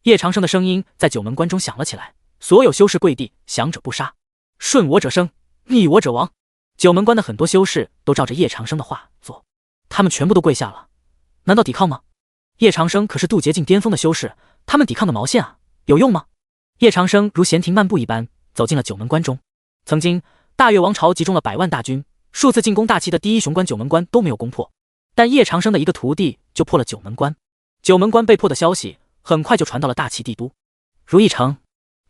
叶长生的声音在九门关中响了起来，所有修士跪地，降者不杀，顺我者生，逆我者亡。九门关的很多修士都照着叶长生的话做，他们全部都跪下了。难道抵抗吗？叶长生可是渡劫境巅峰的修士，他们抵抗的毛线啊，有用吗？叶长生如闲庭漫步一般走进了九门关中。曾经大越王朝集中了100万大军，数次进攻大齐的第一雄关九门关都没有攻破，但叶长生的一个徒弟就破了九门关。九门关被破的消息很快就传到了大齐帝都如意城。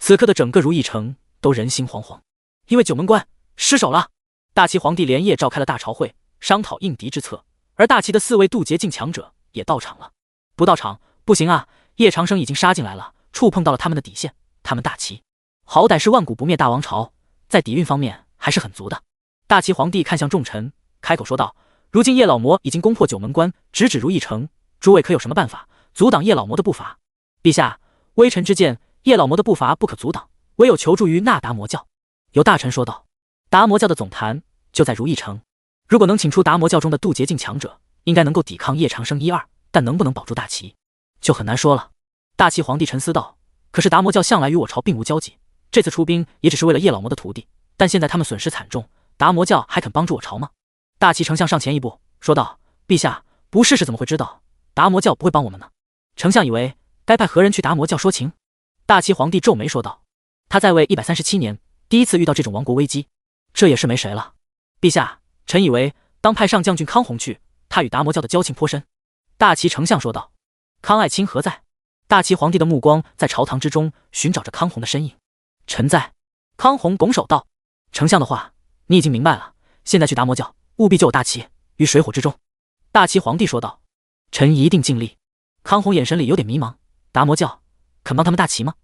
此刻的整个如意城都人心惶惶，因为九门关失守了。大齐皇帝连夜召开了大朝会，商讨应敌之策，而大齐的4位渡劫境强者也到场了。不到场不行啊，叶长生已经杀进来了，触碰到了他们的底线。他们大齐好歹是万古不灭大王朝，在底蕴方面还是很足的。大齐皇帝看向众臣，开口说道：“如今叶老魔已经攻破九门关，直指如意城，诸位可有什么办法阻挡叶老魔的步伐？”陛下，微臣之见，叶老魔的步伐不可阻挡，唯有求助于那达魔教。有大臣说道：“达魔教的总坛就在如意城，如果能请出达魔教中的渡劫境强者，应该能够抵抗叶长生1、2，但能不能保住大齐，就很难说了。”大齐皇帝沉思道：“可是达魔教向来与我朝并无交集，这次出兵也只是为了叶老魔的徒弟，但现在他们损失惨重，达魔教还肯帮助我朝吗？”大齐丞相上前一步说道：“陛下，不试试怎么会知道达魔教不会帮我们呢？丞相以为该派何人去达魔教说情？”大齐皇帝皱眉说道：“他在位137年，第一次遇到这种亡国危机，这也是没谁了。陛下，臣以为当派上将军康弘去，他与达魔教的交情颇深。”大齐丞相说道：“康爱卿何在？”大齐皇帝的目光在朝堂之中寻找着康弘的身影。“臣在。”康弘拱手道：“丞相的话你已经明白了，现在去达魔教，务必救我大齐于水火之中。”大齐皇帝说道：“臣一定尽力。”康弘眼神里有点迷茫，达魔教肯帮他们大齐吗？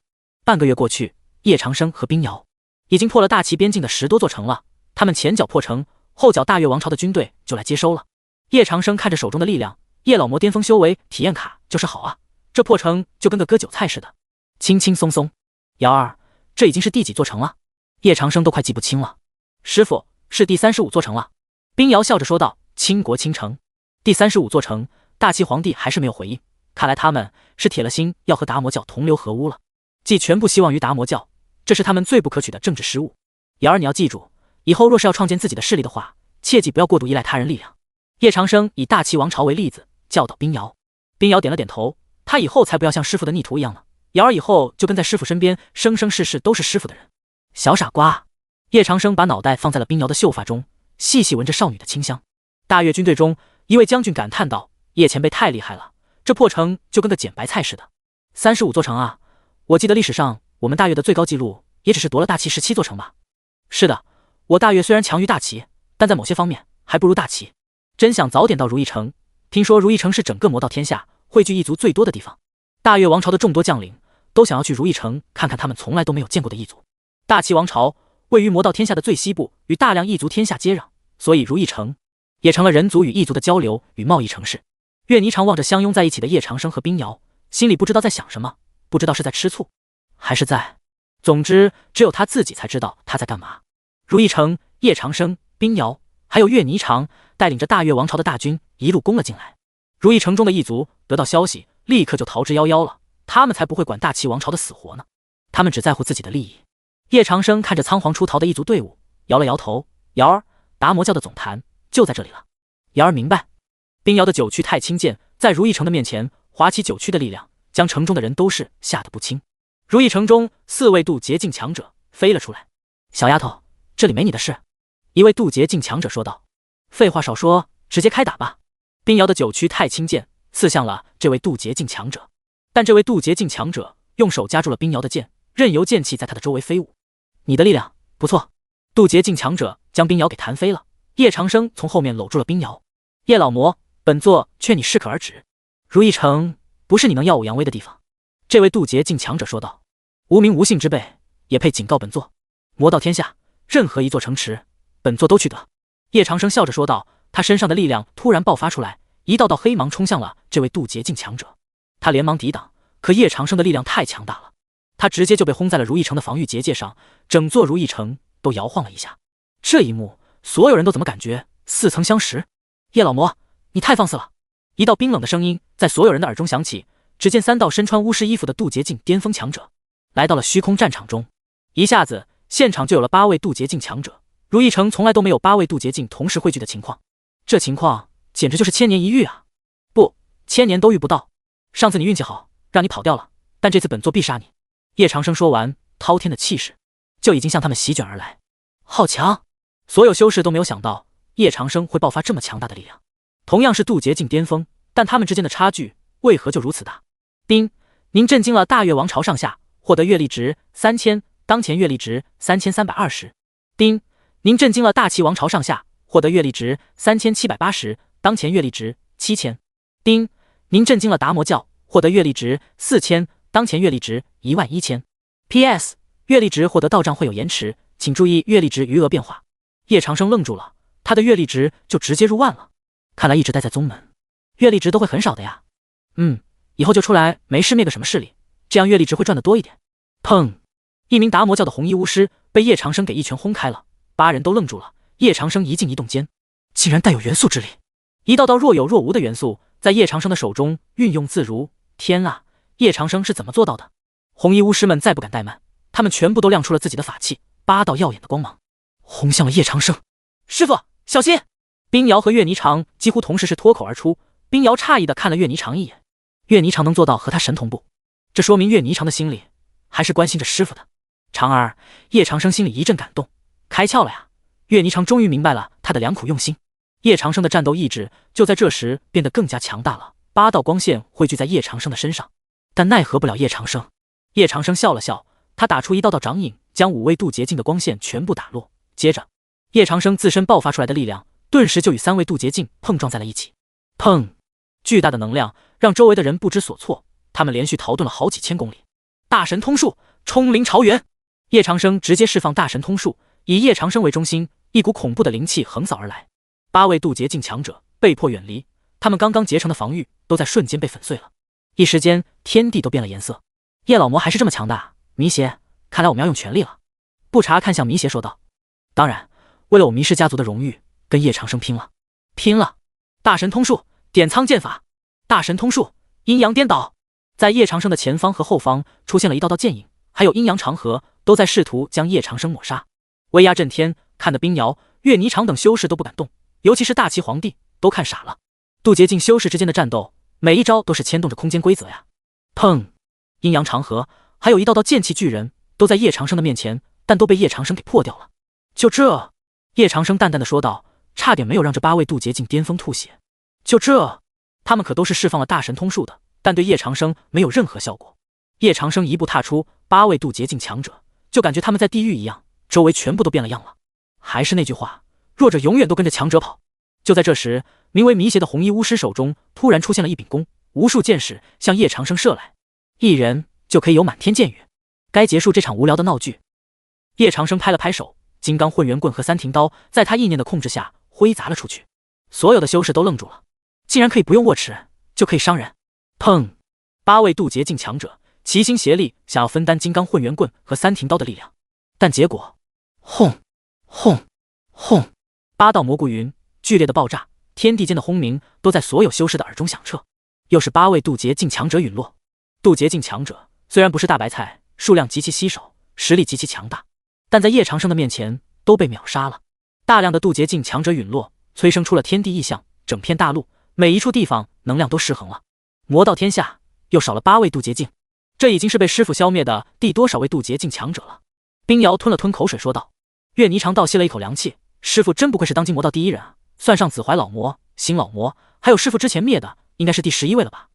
半个月过去，叶长生和冰瑶已经破了大齐边境的10多座城了，他们前脚破城，后脚大越王朝的军队就来接收了。叶长生看着手中的力量，叶老魔巅峰修为体验卡就是好啊，这破城就跟个割韭菜似的，轻轻松松。瑶儿，这已经是第几座城了？叶长生都快记不清了。师傅，是第35座城了。冰瑶笑着说道：“倾国倾城，第35座城。”大齐皇帝还是没有回应，看来他们是铁了心要和达摩教同流合污了，寄全部希望于达摩教，这是他们最不可取的政治失误。瑶儿，你要记住，以后若是要创建自己的势力的话，切记不要过度依赖他人力量。叶长生以大齐王朝为例子，教导冰瑶。冰瑶点了点头，他以后才不要像师傅的逆徒一样呢。瑶儿以后就跟在师傅身边，生生世世都是师傅的人。小傻瓜。叶长生把脑袋放在了冰瑶的秀发中，细细闻着少女的清香。大越军队中，一位将军感叹道：“叶前辈太厉害了，这破城就跟个捡白菜似的。35座城啊！我记得历史上我们大越的最高纪录也只是夺了大齐17座城吧？”“是的，我大越虽然强于大齐，但在某些方面还不如大齐。真想早点到如意城，听说如意城是整个魔道天下汇聚异族最多的地方。大越王朝的众多将领都想要去如意城看看他们从来都没有见过的异族。大齐王朝位于魔道天下的最西部，与大量异族天下接壤，所以如意城也成了人族与异族的交流与贸易城市。”岳霓裳望着相拥在一起的叶长生和冰瑶，心里不知道在想什么，不知道是在吃醋，还是在……总之，只有他自己才知道他在干嘛。如意城，叶长生、冰瑶还有岳霓裳带领着大越王朝的大军一路攻了进来。如意城中的异族得到消息，立刻就逃之夭夭了。他们才不会管大齐王朝的死活呢，他们只在乎自己的利益。叶长生看着仓皇出逃的异族队伍，摇了摇头：“瑶儿，达摩教的总坛就在这里了。”瑶儿明白。冰瑶的九曲太清剑在如意城的面前划起九曲的力量，将城中的人都是吓得不轻。如意城中4位渡劫境强者飞了出来。“小丫头，这里没你的事。”一位渡劫境强者说道。“废话少说，直接开打吧。”冰瑶的九曲太清剑刺向了这位渡劫境强者，但这位渡劫境强者用手夹住了冰瑶的剑，任由剑气在他的周围飞舞。“你的力量不错。”渡劫境强者将冰瑶给弹飞了。叶长生从后面搂住了冰瑶。“叶老魔，本座劝你适可而止，如意城不是你能耀武扬威的地方。”这位渡劫境强者说道。“无名无姓之辈也配警告本座？魔道天下任何一座城池，本座都去得。”叶长生笑着说道，他身上的力量突然爆发出来，一道道黑芒冲向了这位渡劫境强者。他连忙抵挡，可叶长生的力量太强大了，他直接就被轰在了如意城的防御结界上，整座如意城都摇晃了一下。这一幕，所有人都怎么感觉似曾相识？“叶老魔，你太放肆了！”一道冰冷的声音在所有人的耳中响起。只见3道身穿巫师衣服的渡劫境巅峰强者来到了虚空战场中，一下子现场就有了8位渡劫境强者。如意城从来都没有8位渡劫境同时汇聚的情况，这情况简直就是千年一遇啊！不，1000年都遇不到。上次你运气好，让你跑掉了，但这次本座必杀你。”叶长生说完，滔天的气势就已经向他们席卷而来。好强！所有修士都没有想到叶长生会爆发这么强大的力量。同样是渡劫境巅峰，但他们之间的差距为何就如此大？丁，您震惊了大越王朝上下，获得阅历值3000，当前阅历值3320。丁，您震惊了大齐王朝上下，获得阅历值3780，当前阅历值7000。丁，您震惊了达摩教，获得阅历值4000，当前阅历值11000。PS， 阅历值获得到账会有延迟，请注意阅历值余额变化。叶长生愣住了，他的阅历值就直接入万了，看来一直待在宗门，阅历值都会很少的呀。以后就出来没事灭个什么势力，这样阅历值会赚得多一点。砰！一名达摩教的红衣巫师被叶长生给一拳轰开了，8人都愣住了。叶长生一静一动间，竟然带有元素之力，一道道若有若无的元素在叶长生的手中运用自如。天啊，叶长生是怎么做到的？红衣巫师们再不敢怠慢，他们全部都亮出了自己的法器，8道耀眼的光芒轰向了叶长生。师傅，小心！冰瑶和岳霓裳几乎同时是脱口而出。冰瑶诧异地看了岳霓裳一眼，岳霓裳能做到和他神同步，这说明岳霓裳的心里还是关心着师傅的。长儿，叶长生心里一阵感动，开窍了呀！岳霓裳终于明白了他的良苦用心。叶长生的战斗意志就在这时变得更加强大了，8道光线汇聚在叶长生的身上，但奈何不了叶长生。叶长生笑了笑，他打出一道道掌影，将5位渡劫境的光线全部打落。接着，叶长生自身爆发出来的力量顿时就与3位渡劫境碰撞在了一起。砰！巨大的能量让周围的人不知所措，他们连续逃遁了好几千公里。大神通术，冲灵朝元！叶长生直接释放大神通术，以叶长生为中心，一股恐怖的灵气横扫而来。8位渡劫境强者被迫远离，他们刚刚结成的防御都在瞬间被粉碎了。一时间，天地都变了颜色。叶老魔还是这么强大，迷邪，看来我们要用全力了。不查看向迷邪说道：“当然，为了我迷氏家族的荣誉，跟叶长生拼了！拼了！”大神通术，点苍剑法！大神通术，阴阳颠倒！在叶长生的前方和后方出现了一道道剑影，还有阴阳长河，都在试图将叶长生抹杀。威压震天，看得冰瑶、岳霓裳等修士都不敢动，尤其是大齐皇帝都看傻了。渡劫境修士之间的战斗，每一招都是牵动着空间规则呀！砰！阴阳长河，还有一道道剑气巨人，都在叶长生的面前，但都被叶长生给破掉了。就这，叶长生淡淡的说道，差点没有让这8位渡劫境巅峰吐血。就这，他们可都是释放了大神通术的，但对叶长生没有任何效果。叶长生一步踏出，8位渡劫境强者就感觉他们在地狱一样，周围全部都变了样了。还是那句话，弱者永远都跟着强者跑。就在这时，名为迷邪的红衣巫师手中突然出现了一柄弓，无数箭矢向叶长生射来，一人就可以有满天箭雨。该结束这场无聊的闹剧。叶长生拍了拍手，金刚混元棍和三庭刀在他意念的控制下挥砸了出去。所有的修士都愣住了，竟然可以不用握持就可以伤人。砰！8位渡劫境强者齐心协力，想要分担金刚混元棍和三庭刀的力量，但结果，轰轰轰，8道蘑菇云剧烈的爆炸，天地间的轰鸣都在所有修士的耳中响彻。又是8位渡劫境强者陨落。渡劫境强者虽然不是大白菜，数量极其稀少，实力极其强大，但在叶长生的面前都被秒杀了。大量的渡劫境强者陨落，催生出了天地异象，整片大陆每一处地方能量都失衡了。魔道天下又少了8位渡劫境，这已经是被师傅消灭的第多少位渡劫境强者了？冰瑶吞了吞口水说道。岳霓裳倒吸了一口凉气，师傅真不愧是当今魔道第一人啊，算上紫怀老魔、新老魔，还有师傅之前灭的，应该是第11位了吧。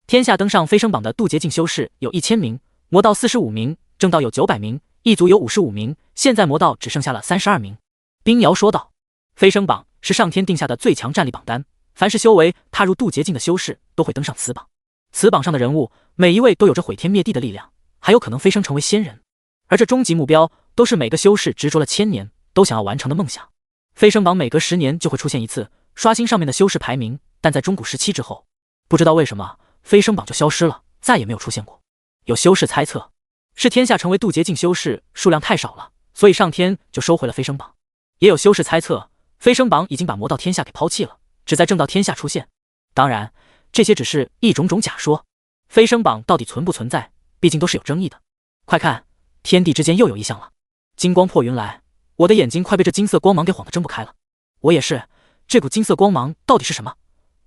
天下登上飞升榜的渡劫境修士有1000名，魔道45名，正道有900名，异族有55名，现在魔道只剩下了32名。冰瑶说道。飞升榜是上天定下的最强战力榜单，凡是修为踏入渡劫境的修士都会登上此榜。此榜上的人物每一位都有着毁天灭地的力量，还有可能飞升成为仙人，而这终极目标都是每个修士执着了1000年都想要完成的梦想。飞升榜每隔10年就会出现一次，刷新上面的修士排名，但在中古时期之后，不知道为什么飞升榜就消失了，再也没有出现过。有修士猜测，是天下成为渡劫境修士数量太少了，所以上天就收回了飞升榜。也有修士猜测，飞升榜已经把魔道天下给抛弃了，只在正道天下出现。当然，这些只是一种种假说。飞升榜到底存不存在，毕竟都是有争议的。快看，天地之间又有异象了，金光破云来，我的眼睛快被这金色光芒给晃得睁不开了。我也是，这股金色光芒到底是什么？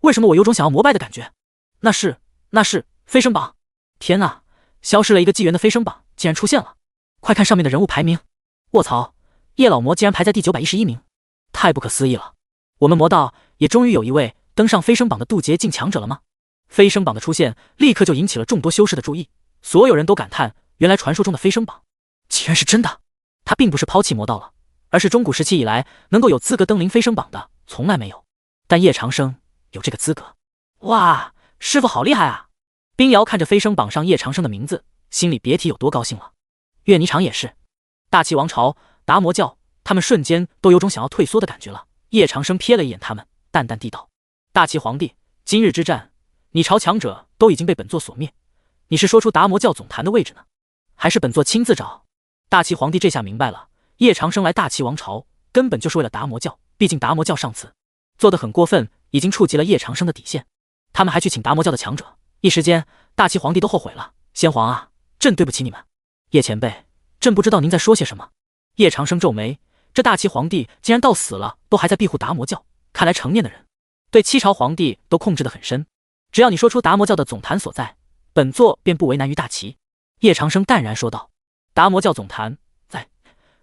为什么我有种想要膜拜的感觉？那是飞升榜！天啊，消失了一个纪元的飞升榜竟然出现了！快看上面的人物排名，卧槽，叶老魔竟然排在第911名，太不可思议了！我们魔道也终于有一位登上飞升榜的渡劫境强者了吗？飞升榜的出现立刻就引起了众多修士的注意，所有人都感叹，原来传说中的飞升榜竟然是真的。他并不是抛弃魔道了，而是中古时期以来能够有资格登临飞升榜的从来没有，但叶长生有这个资格。哇，师傅好厉害啊！冰瑶看着飞升榜上叶长生的名字，心里别提有多高兴了。岳霓裳也是，大齐王朝、达摩教，他们瞬间都有种想要退缩的感觉了。叶长生瞥了一眼他们，淡淡地道：大齐皇帝，今日之战，你朝强者都已经被本座所灭，你是说出达摩教总坛的位置呢，还是本座亲自找？大齐皇帝这下明白了，叶长生来大齐王朝根本就是为了达摩教，毕竟达摩教上次做得很过分，已经触及了叶长生的底线。他们还去请达摩教的强者，一时间大齐皇帝都后悔了。先皇啊，朕对不起你们。叶前辈，朕不知道您在说些什么。叶长生皱眉，这大齐皇帝竟然到死了都还在庇护达摩教，看来成年的人对七朝皇帝都控制得很深。只要你说出达摩教的总坛所在，本座便不为难于大齐。叶长生淡然说道。达摩教总坛在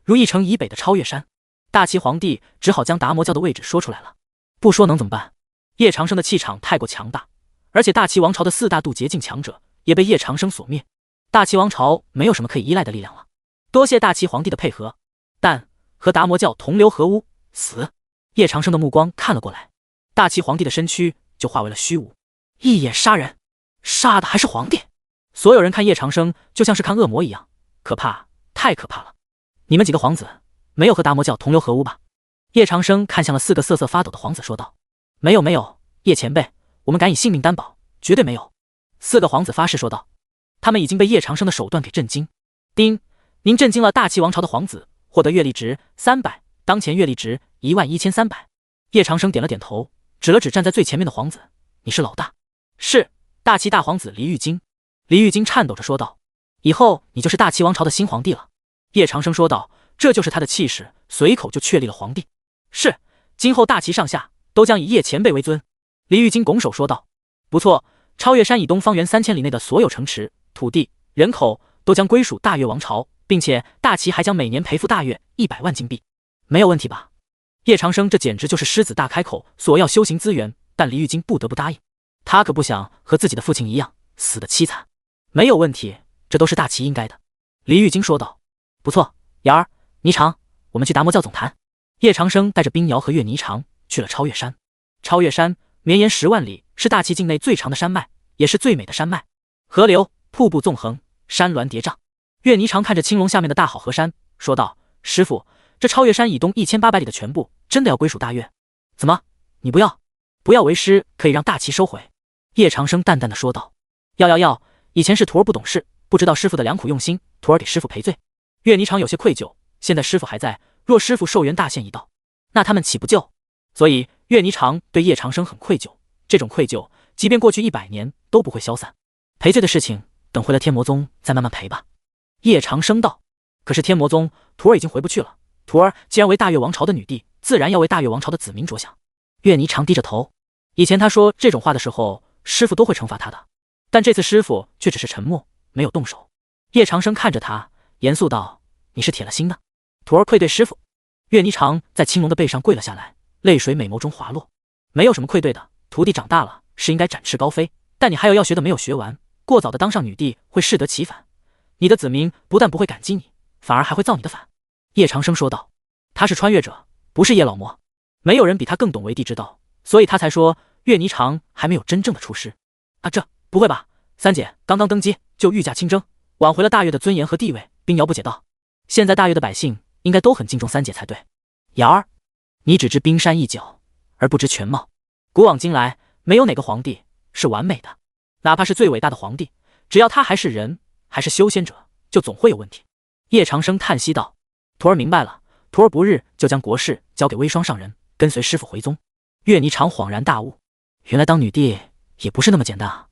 如意城以北的超越山，大齐皇帝只好将达摩教的位置说出来了。不说能怎么办？叶长生的气场太过强大，而且大齐王朝的4大渡劫境强者也被叶长生所灭，大齐王朝没有什么可以依赖的力量了。多谢大齐皇帝的配合，但和达摩教同流合污，死！叶长生的目光看了过来，大齐皇帝的身躯就化为了虚无，一眼杀人，杀的还是皇帝。所有人看叶长生就像是看恶魔一样，可怕，太可怕了。你们几个皇子没有和达摩教同流合污吧？叶长生看向了4个瑟瑟发抖的皇子说道。没有，叶前辈，我们敢以性命担保，绝对没有。4个皇子发誓说道。他们已经被叶长生的手段给震惊。丁，您震惊了大齐王朝的皇子，获得阅历值300，当前阅历值11300。叶长生点了点头，指了指站在最前面的皇子，你是老大。是，大齐大皇子黎玉京。黎玉京颤抖着说道。以后你就是大齐王朝的新皇帝了。叶长生说道，这就是他的气势，随口就确立了皇帝。是，今后大齐上下都将以叶前辈为尊。李玉京拱手说道。不错，超越山以东方圆3000里内的所有城池、土地、人口都将归属大越王朝，并且大齐还将每年赔付大越100万金币。没有问题吧？叶长生这简直就是狮子大开口，索要修行资源，但李玉京不得不答应。他可不想和自己的父亲一样死得凄惨。没有问题，这都是大齐应该的。李玉京说道。不错，瑶儿、霓裳，我们去达摩教总坛。叶长生带着冰瑶和岳霓裳去了超越山。超越山绵延10万里，是大齐境内最长的山脉，也是最美的山脉。河流、瀑布纵横，山峦叠嶂。岳霓裳看着青龙下面的大好河山，说道：“师傅，这超越山以东1800里的全部，真的要归属大越？怎么，你不要？不要为师可以让大齐收回。”叶长生淡淡的说道：“要，以前是徒儿不懂事，不知道师傅的良苦用心，徒儿给师傅赔罪。”岳霓裳有些愧疚，现在师傅还在，若师傅寿元大限一到，那他们岂不就……所以岳霓裳对叶长生很愧疚，这种愧疚即便过去100年都不会消散。赔罪的事情等回了天魔宗再慢慢赔吧。叶长生道。可是天魔宗徒儿已经回不去了，徒儿既然为大越王朝的女帝，自然要为大越王朝的子民着想。岳霓裳低着头，以前他说这种话的时候，师傅都会惩罚他的，但这次师傅却只是沉默，没有动手。叶长生看着他，严肃道：“你是铁了心的，徒儿愧对师傅。”岳霓裳在青龙的背上跪了下来，泪水美眸中滑落。没有什么愧对的，徒弟长大了是应该展翅高飞，但你还有要学的没有学完，过早的当上女帝会适得其反，你的子民不但不会感激你，反而还会造你的反。叶长生说道。他是穿越者，不是叶老魔，没有人比他更懂为帝之道，所以他才说岳霓裳还没有真正的出师。啊，这不会吧？三姐刚刚登基就御驾亲征，挽回了大越的尊严和地位，冰瑶不解道。现在大越的百姓应该都很敬重三姐才对。瑶儿，你只知冰山一角，而不知全貌。古往今来，没有哪个皇帝是完美的，哪怕是最伟大的皇帝，只要他还是人，还是修仙者，就总会有问题。叶长生叹息道：“徒儿明白了，徒儿不日就将国事交给微霜上人，跟随师傅回宗。”岳霓裳恍然大悟，原来当女帝也不是那么简单啊！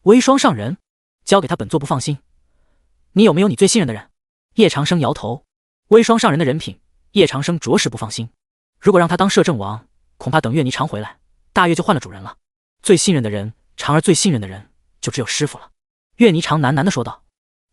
微霜上人交给他本座不放心，你有没有你最信任的人？叶长生摇头，微霜上人的人品，叶长生着实不放心。如果让他当摄政王，恐怕等岳霓裳回来，大越就换了主人了。最信任的人，长儿最信任的人，就只有师傅了。岳霓裳喃喃地说道。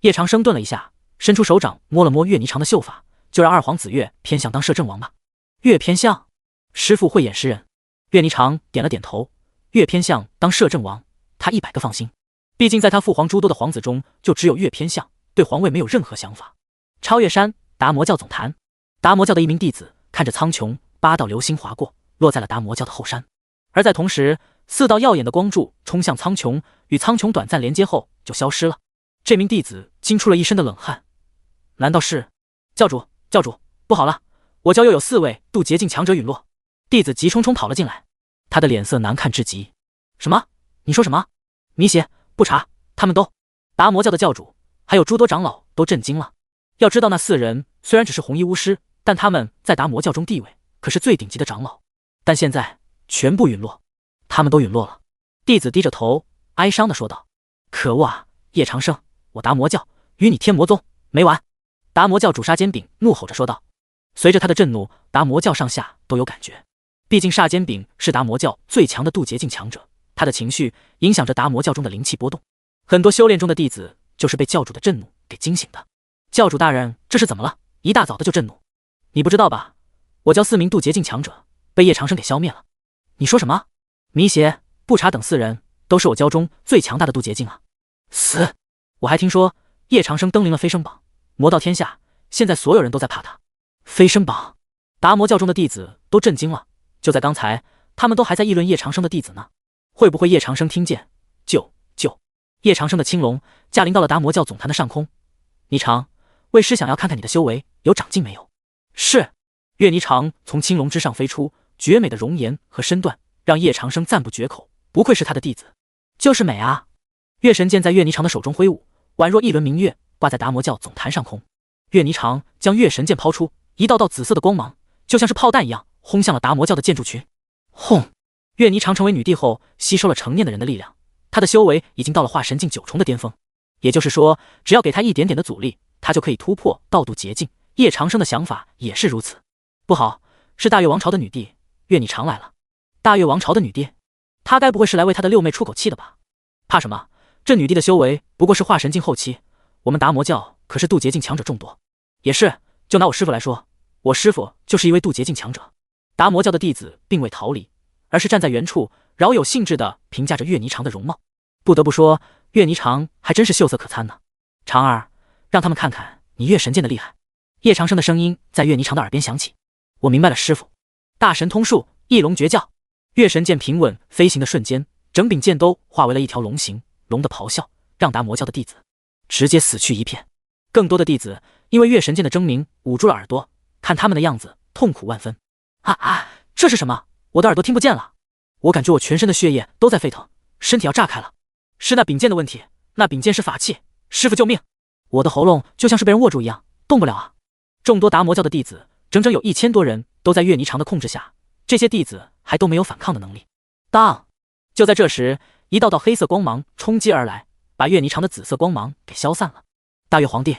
叶长生顿了一下，伸出手掌摸了摸岳霓裳的秀发，就让二皇子岳偏向当摄政王吧。岳偏向，师傅慧眼识人。岳霓裳点了点头，岳偏向当摄政王，他100个放心。毕竟在他父皇诸多的皇子中，就只有岳偏向对皇位没有任何想法。超越山，达摩教总坛。达摩教的一名弟子看着苍穹，8道流星划过，落在了达摩教的后山。而在同时，4道耀眼的光柱冲向苍穹，与苍穹短暂连接后就消失了。这名弟子惊出了一身的冷汗，难道是……教主，不好了，我教又有4位渡劫境强者陨落。弟子急冲冲跑了进来，他的脸色难看至极。什么？你说什么？弥邪、不查，他们都……达摩教的教主还有诸多长老都震惊了。要知道那4人虽然只是红衣巫师，但他们在达摩教中地位可是最顶级的长老，但现在全部陨落，他们都陨落了。弟子低着头哀伤地说道：“可恶啊，叶长生，我达摩教与你天魔宗没完！”达摩教主杀煎饼怒吼着说道。随着他的震怒，达摩教上下都有感觉。毕竟煞煎饼是达摩教最强的渡劫境强者，他的情绪影响着达摩教中的灵气波动。很多修炼中的弟子就是被教主的震怒给惊醒的。教主大人，这是怎么了？一大早的就震怒？你不知道吧？我教4名渡劫境强者被叶长生给消灭了。你说什么？弥邪、不查等4人都是我教中最强大的渡劫境啊！死！我还听说叶长生登临了飞升榜，魔道天下，现在所有人都在怕他。飞升榜，达摩教中的弟子都震惊了。就在刚才，他们都还在议论叶长生的弟子呢。会不会叶长生听见？叶长生的青龙驾临到了达摩教总坛的上空。霓裳，为师想要看看你的修为有长进没有。是。岳霓裳从青龙之上飞出，绝美的容颜和身段让叶长生赞不绝口，不愧是他的弟子，就是美啊！月神剑在岳霓裳的手中挥舞，宛若一轮明月挂在达摩教总坛上空。岳霓裳将月神剑抛出，一道道紫色的光芒就像是炮弹一样轰向了达摩教的建筑群。轰！岳霓裳成为女帝后，吸收了成年的人的力量，她的修为已经到了化神境9重的巅峰，也就是说，只要给她一点点的阻力，她就可以突破道渡劫境，叶长生的想法也是如此。不好，是大越王朝的女帝岳霓裳来了。大越王朝的女帝，她该不会是来为她的六妹出口气的吧？怕什么？这女帝的修为不过是化神境后期，我们达摩教可是渡劫境强者众多。也是，就拿我师父来说，我师父就是一位渡劫境强者。达摩教的弟子并未逃离，而是站在原处，饶有兴致地评价着岳霓裳的容貌。不得不说，岳霓裳还真是秀色可餐呢。长儿，让他们看看你岳神剑的厉害。叶长生的声音在岳霓裳的耳边响起。我明白了，师父。大神通术，翼龙绝教。岳神剑平稳飞行的瞬间，整柄剑兜化为了一条龙形，龙的咆哮让达摩教的弟子直接死去一片。更多的弟子因为岳神剑的狰鸣捂住了耳朵，看他们的样子痛苦万分。这是什么？我的耳朵听不见了，我感觉我全身的血液都在沸腾，身体要炸开了。是那柄剑的问题，那柄剑是法器，师父救命！我的喉咙就像是被人握住一样，动不了啊！众多达摩教的弟子，整整有1000多人都在岳霓裳的控制下，这些弟子还都没有反抗的能力。当！就在这时，一道道黑色光芒冲击而来，把岳霓裳的紫色光芒给消散了。大越皇帝，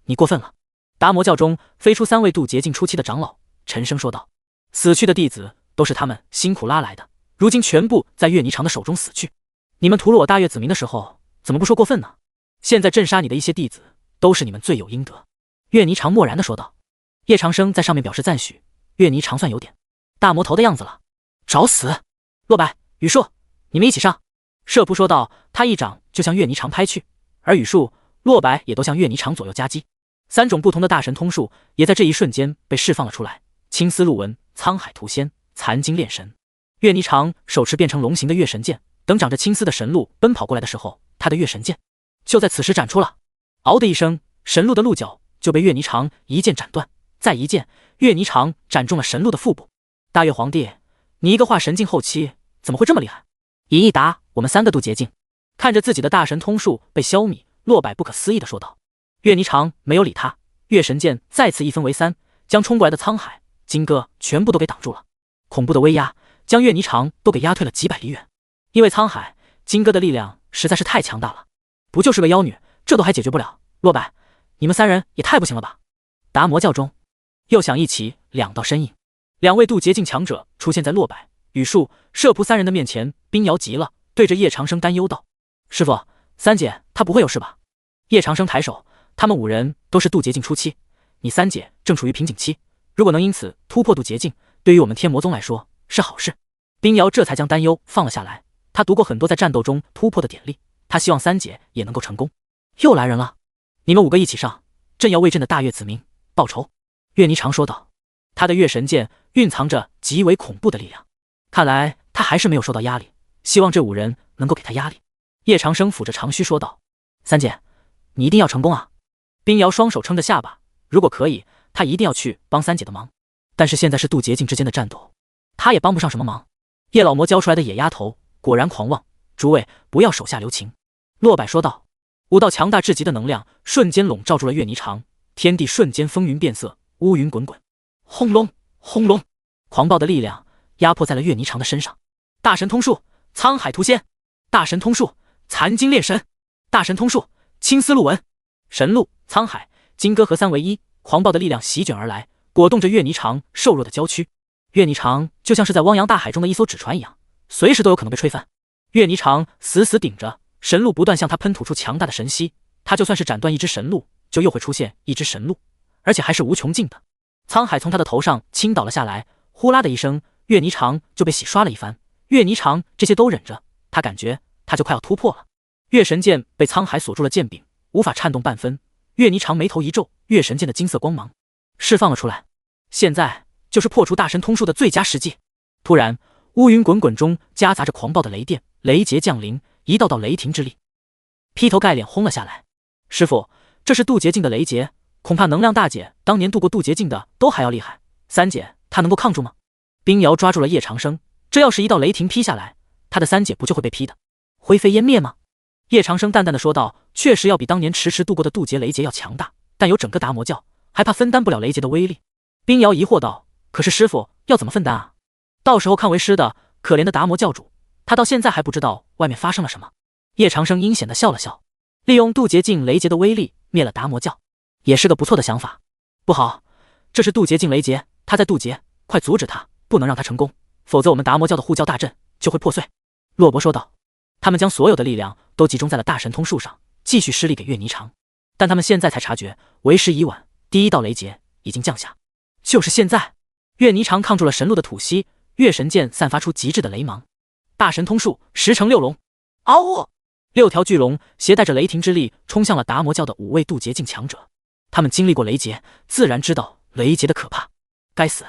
你过分了！达摩教中飞出3位渡劫境初期的长老，沉声说道：“死去的弟子都是他们辛苦拉来的，如今全部在岳霓裳的手中死去。你们屠了我大岳子民的时候，怎么不说过分呢？现在镇杀你的一些弟子，都是你们罪有应得。”岳霓裳漠然地说道。叶长生在上面表示赞许，岳霓裳算有点大魔头的样子了。找死！洛白、羽树，你们一起上！射扑说道，他一掌就向岳霓裳拍去，而羽树、洛白也都向岳霓裳左右夹击。3种不同的大神通术也在这一瞬间被释放了出来：青丝鹿纹、沧海图仙、残金炼神。岳霓裳手持变成龙形的岳神剑，等长着青丝的神鹿奔跑过来的时候，他的岳神剑就在此时斩出了。嗷的一声，神鹿的鹿角就被岳霓裳一剑斩断，再一剑，岳霓裳斩中了神鹿的腹部。大越皇帝，你一个化神境后期怎么会这么厉害？以一打我们3个渡劫境。看着自己的大神通术被消弭，洛柏不可思议地说道。岳霓裳没有理他，岳神剑再次一分为3，将冲过来的沧海、金戈全部都给挡住了。恐怖的威压将岳霓裳都给压退了几百里远，因为沧海、金戈的力量实在是太强大了。不就是个妖女，这都还解决不了。洛柏，你们3人也太不行了吧！达摩教中又响一起2道身影，2位渡劫境强者出现在洛柏、羽树、射扑3人的面前。冰瑶急了，对着叶长生担忧道：“师父，三姐她不会有事吧？”叶长生抬手，他们5人都是渡劫境初期，你3姐正处于瓶颈期，如果能因此突破渡劫境，对于我们天魔宗来说是好事。冰瑶这才将担忧放了下来，他读过很多在战斗中突破的典例，他希望3姐也能够成功。又来人了，你们5个一起上，朕要为朕的大岳子民报仇。岳霓裳说道，他的岳神剑蕴藏着极为恐怖的力量，看来他还是没有受到压力，希望这5人能够给他压力。叶长生抚着长须说道：“三姐，你一定要成功啊！”冰瑶双手撑着下巴，如果可以，他一定要去帮3姐的忙。但是现在是渡劫境之间的战斗，他也帮不上什么忙。叶老魔教出来的野丫头果然狂妄，诸位不要手下留情。洛柏说道。5道强大至极的能量瞬间笼罩住了岳霓裳，天地瞬间风云变色，乌云滚滚，轰隆轰隆，狂暴的力量压迫在了岳霓裳的身上。大神通术沧海图仙，大神通术残金炼神，大神通术青丝鹿纹。神鹿、沧海、金戈合3为1，狂暴的力量席卷而来，裹动着岳霓裳瘦弱的娇躯。岳霓裳就像是在汪洋大海中的一艘纸船一样，随时都有可能被吹翻。岳霓裳死死顶着，神鹿不断向他喷吐出强大的神息，他就算是斩断一只神鹿，就又会出现一只神鹿，而且还是无穷尽的。沧海从他的头上倾倒了下来，呼啦的一声，岳霓裳就被洗刷了一番。岳霓裳这些都忍着，他感觉他就快要突破了。岳神剑被沧海锁住了剑柄，无法颤动半分。岳霓裳眉头一皱，岳神剑的金色光芒释放了出来，现在就是破除大神通术的最佳时机。突然，乌云滚滚中夹杂着狂暴的雷电，雷劫降临，一道道雷霆之力劈头盖脸轰了下来。师父，这是渡劫境的雷劫，恐怕能量大姐当年渡过渡劫境的都还要厉害，三姐她能够抗住吗？冰瑶抓住了叶长生，这要是一道雷霆劈下来，他的三姐不就会被劈的灰飞烟灭吗？叶长生淡淡的说道，确实要比当年迟迟渡过的渡劫雷劫要强大，但有整个达摩教，还怕分担不了雷劫的威力。冰瑶疑惑道，可是师父要怎么分担啊？到时候看为师的可怜的达摩教主，他到现在还不知道外面发生了什么。叶长生阴险的笑了笑，利用渡劫境雷劫的威力灭了达摩教，也是个不错的想法。不好，这是渡劫境雷劫，他在渡劫，快阻止他，不能让他成功，否则我们达摩教的护教大阵就会破碎。洛伯说道。他们将所有的力量都集中在了大神通术上，继续施力给岳霓裳。但他们现在才察觉，为时已晚，第一道雷劫已经降下。就是现在，岳霓裳抗住了神路的吐息，月神剑散发出极致的雷芒。大神通术10成6龙，嗷呜！6条巨龙携带着雷霆之力冲向了达摩教的5位渡劫境强者。他们经历过雷劫，自然知道雷劫的可怕。该死，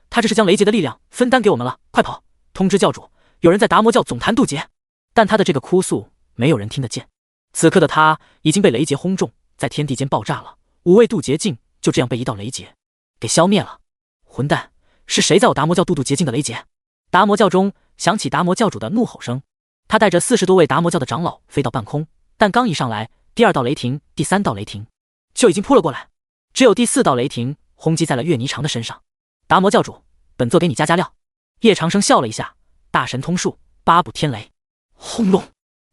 他这是将雷劫的力量分担给我们了！快跑，通知教主，有人在达摩教总坛渡劫。但他的这个哭诉没有人听得见。此刻的他已经被雷劫轰中，在天地间爆炸了。5位渡劫境就这样被一道雷劫给消灭了。混蛋，是谁在我达摩教渡劫境的雷劫？达摩教中响起达摩教主的怒吼声。他带着40多位达摩教的长老飞到半空，但刚一上来，第2道雷霆、第3道雷霆就已经扑了过来，只有第4道雷霆轰击在了岳霓裳的身上。达摩教主，本座给你加料。叶长生笑了一下，大神通术8部天雷。轰隆！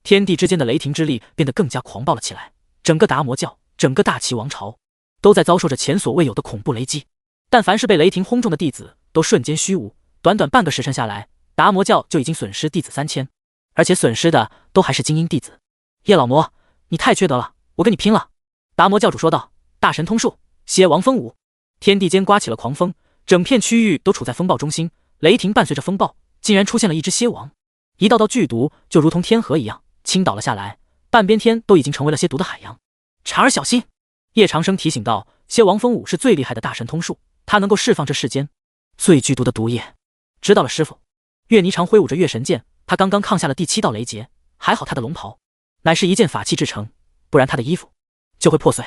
天地之间的雷霆之力变得更加狂暴了起来，整个达摩教，整个大齐王朝都在遭受着前所未有的恐怖雷击。但凡是被雷霆轰中的弟子都瞬间虚无，短短半个时辰下来，达摩教就已经损失弟子3000，而且损失的都还是精英弟子。叶老魔，你太缺德了，我跟你拼了！达摩教主说道。大神通术蝎王风舞。天地间刮起了狂风，整片区域都处在风暴中心，雷霆伴随着风暴，竟然出现了一只蝎王。一道道剧毒就如同天河一样倾倒了下来，半边天都已经成为了蝎毒的海洋。婵儿小心！叶长生提醒道。蝎王风舞是最厉害的大神通术，它能够释放这世间最剧毒的毒液。知道了，师傅。岳霓裳挥舞着月神剑，他刚刚抗下了第7道雷劫，还好他的龙袍乃是一件法器制成，不然他的衣服就会破碎。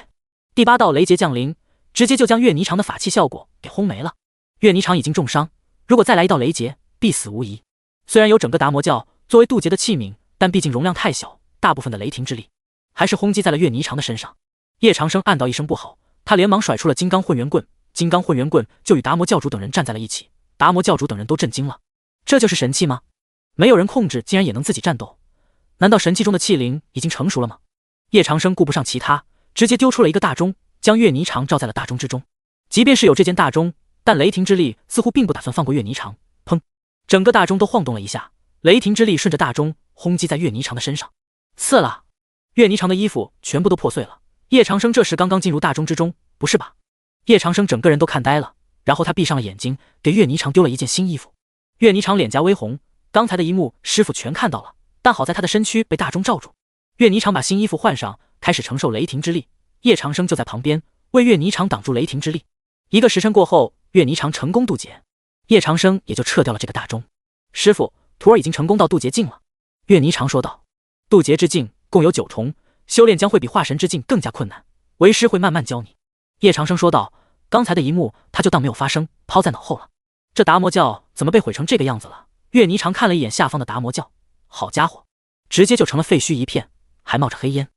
第8道雷劫降临，直接就将岳霓裳的法器效果给轰没了。岳霓裳已经重伤，如果再来一道雷劫，必死无疑。虽然有整个达摩教作为渡劫的器皿，但毕竟容量太小，大部分的雷霆之力还是轰击在了岳霓裳的身上。叶长生暗道一声不好，他连忙甩出了金刚混元棍，金刚混元棍就与达摩教主等人站在了一起。达摩教主等人都震惊了，这就是神器吗？没有人控制竟然也能自己战斗，难道神器中的器灵已经成熟了吗？叶长生顾不上其他，直接丢出了一个大钟，将岳霓裳罩在了大钟之中。即便是有这件大钟，但雷霆之力似乎并不打算放过岳霓裳。砰！整个大钟都晃动了一下，雷霆之力顺着大钟轰击在岳霓裳的身上。刺了！岳霓裳的衣服全部都破碎了。叶长生这时刚刚进入大钟之中，不是吧？叶长生整个人都看呆了，然后他闭上了眼睛，给岳霓裳丢了一件新衣服。岳霓裳脸颊微红，刚才的一幕师傅全看到了，但好在他的身躯被大钟罩住。岳霓裳把新衣服换上，开始承受雷霆之力。叶长生就在旁边为岳霓裳挡住雷霆之力。1个时辰过后，岳霓裳成功渡劫，叶长生也就撤掉了这个大钟。师傅，徒儿已经成功到渡劫境了。岳霓裳说道。渡劫之境共有9重，修炼将会比化神之境更加困难，为师会慢慢教你。叶长生说道。刚才的一幕他就当没有发生，抛在脑后了。这达摩教怎么被毁成这个样子了？岳霓裳看了一眼下方的达摩教，好家伙，直接就成了废墟一片，还冒着黑烟。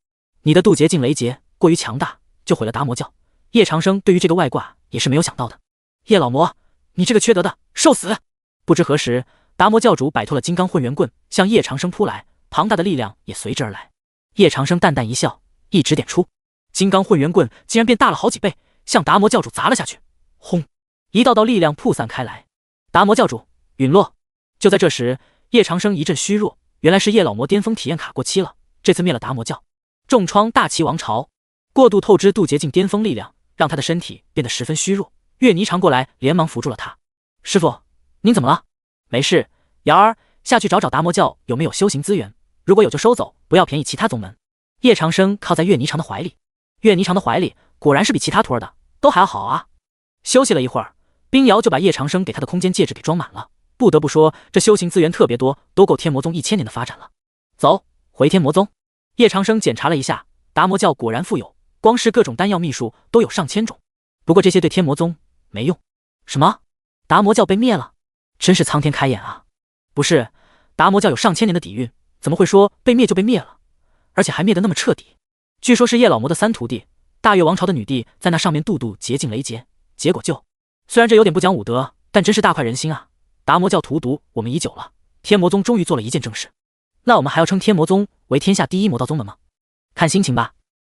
你的渡劫境雷劫过于强大，就毁了达摩教。叶长生对于这个外挂也是没有想到的。叶老魔，你这个缺德的，受死！不知何时，达摩教主摆脱了金刚混元棍，向叶长生扑来，庞大的力量也随之而来。叶长生淡淡一笑，一指点出，金刚混元棍竟然变大了好几倍，向达摩教主砸了下去。轰！一道道力量铺散开来，达摩教主陨落。就在这时，叶长生一阵虚弱，原来是叶老魔巅峰体验卡过期了，这次灭了达摩教，重创大齐王朝。过度透支渡劫境巅峰力量，让他的身体变得十分虚弱。岳霓裳过来连忙扶住了他。师傅，您怎么了？没事，瑶儿，下去找找达摩教有没有修行资源，如果有就收走，不要便宜其他宗门。叶长生靠在岳霓裳的怀里，岳霓裳的怀里果然是比其他徒儿的都还要好啊。休息了一会儿，冰瑶就把叶长生给他的空间戒指给装满了。不得不说，这修行资源特别多，都够天魔宗1000年的发展了。走，回天魔宗。叶长生检查了一下，达摩教果然富有，光是各种丹药秘术都有上千种。不过这些对天魔宗没用。什么？达摩教被灭了？真是苍天开眼啊！不是，达摩教有上千年的底蕴，怎么会说被灭就被灭了？而且还灭得那么彻底。据说是叶老魔的3徒弟，大越王朝的女帝在那上面渡劫境雷劫，结果就……虽然这有点不讲武德，但真是大快人心啊！达摩教荼毒我们已久了，天魔宗终于做了一件正事。那我们还要称天魔宗为天下第一魔道宗门吗？看心情吧。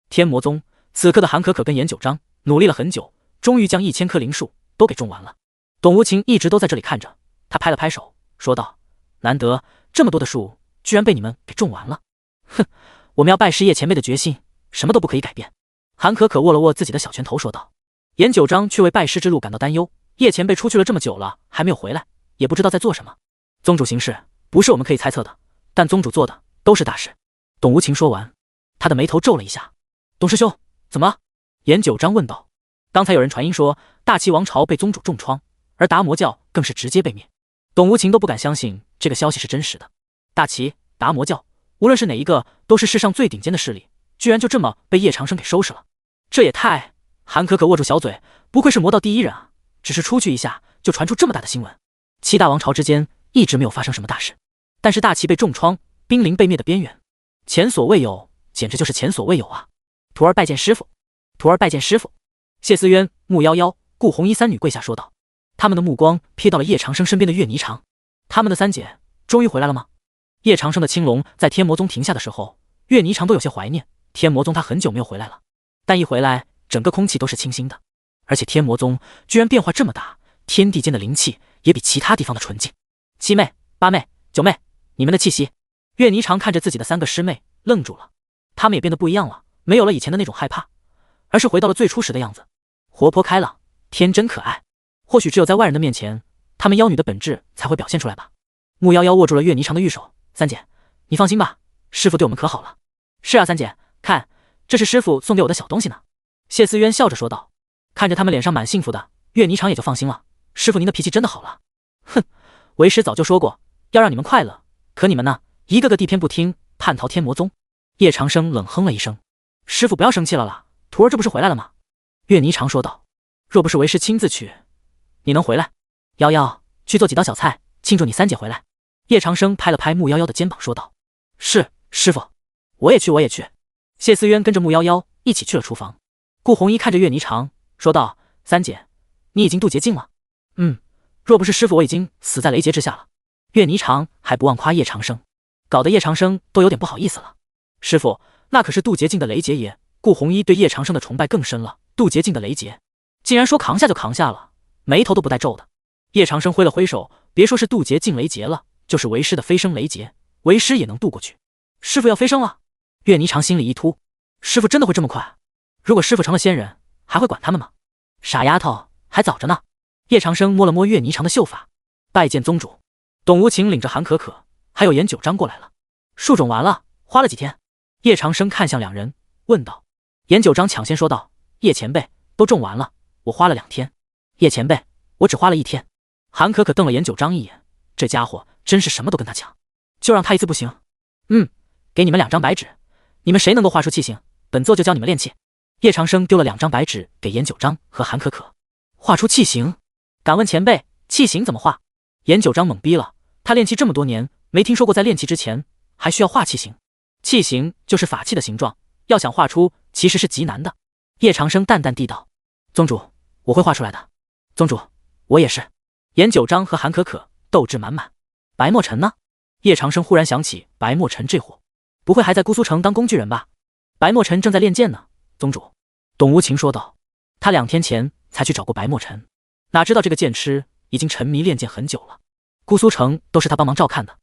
天魔宗此刻的韩可可跟严九章努力了很久，终于将1000棵灵树都给种完了。董无情一直都在这里看着，他拍了拍手，说道：“难得这么多的树，居然被你们给种完了。哼，我们要拜师叶前辈的决心，什么都不可以改变。”韩可可握了握自己的小拳头，说道。严九章却为拜师之路感到担忧，叶前辈出去了这么久了，还没有回来，也不知道在做什么。宗主行事不是我们可以猜测的，但宗主做的都是大事。董无情说完，他的眉头皱了一下。董师兄，怎么了？严九章问道。刚才有人传音说大齐王朝被宗主重创，而达摩教更是直接被灭。董无情都不敢相信这个消息是真实的。大齐、达摩教，无论是哪一个，都是世上最顶尖的势力，居然就这么被叶长生给收拾了，这也太……韩可可握住小嘴，不愧是魔道第一人啊！只是出去一下就传出这么大的新闻。七大王朝之间一直没有发生什么大事，但是大齐被重创，濒临被灭的边缘，前所未有，简直就是前所未有啊！徒儿拜见师傅，徒儿拜见师傅。谢思渊、穆夭夭、顾红衣三女跪下说道，他们的目光瞥到了叶长生身边的岳霓裳。他们的三姐终于回来了吗？叶长生的青龙在天魔宗停下的时候，岳霓裳都有些怀念天魔宗，他很久没有回来了，但一回来整个空气都是清新的，而且天魔宗居然变化这么大，天地间的灵气也比其他地方的纯净。七妹、八妹、九妹，你们的气息。岳霓裳看着自己的3个师妹愣住了，她们也变得不一样了，没有了以前的那种害怕，而是回到了最初时的样子，活泼开朗，天真可爱。或许只有在外人的面前，她们妖女的本质才会表现出来吧。穆夭夭握住了岳霓裳的玉手，三姐，你放心吧，师傅对我们可好了。是啊，三姐，看，这是师傅送给我的小东西呢。谢思渊笑着说道。看着他们脸上蛮幸福的，岳霓裳也就放心了。师傅您的脾气真的好了。哼，为师早就说过要让你们快乐，可你们呢，一个个地偏不听，叛逃天魔宗。叶长生冷哼了一声，师傅不要生气了啦，徒儿这不是回来了吗？岳霓裳说道。若不是为师亲自去，你能回来？夭夭，去做几道小菜庆祝你三姐回来。叶长生拍了拍穆夭夭的肩膀说道。是，师傅。我也去，我也去。谢思渊跟着穆夭夭一起去了厨房。顾红衣看着岳霓裳说道，三姐，你已经渡劫境了。若不是师傅，我已经死在雷劫之下了。岳霓裳还不忘夸叶长生，搞得叶长生都有点不好意思了。师傅，那可是渡劫境的雷劫爷。顾红衣对叶长生的崇拜更深了，渡劫境的雷劫竟然说扛下就扛下了，眉头都不带皱的。叶长生挥了挥手，别说是渡劫境雷劫了，就是为师的飞升雷劫，为师也能渡过去。师傅要飞升了？岳霓裳心里一突，师傅真的会这么快？如果师傅成了仙人，还会管他们吗？傻丫头，还早着呢。叶长生摸了摸岳霓裳的秀发，拜见宗主。董无情领着韩可可还有严九章过来了。树种完了，花了几天？叶长生看向两人问道。严九章抢先说道，叶前辈，都种完了，我花了2天。叶前辈，我只花了1天。韩可可瞪了严九章一眼，这家伙真是什么都跟他抢，就让他一次不行？给你们2张白纸，你们谁能够画出气形，本座就教你们练气。叶长生丢了2张白纸给严九章和韩可可。画出气形？敢问前辈，气形怎么画？严九章懵逼了，他练气这么多年，没听说过在练气之前还需要画气形。气形就是法器的形状，要想画出其实是极难的。叶长生淡淡地道，宗主，我会画出来的。宗主，我也是。严九章和韩可可斗志满满。白墨尘呢？叶长生忽然想起白墨尘这货，不会还在姑苏城当工具人吧？白墨尘正在练剑呢。宗主，董无情说道，他2天前才去找过白墨尘，哪知道这个剑痴已经沉迷练剑很久了，姑苏城都是他帮忙照看的。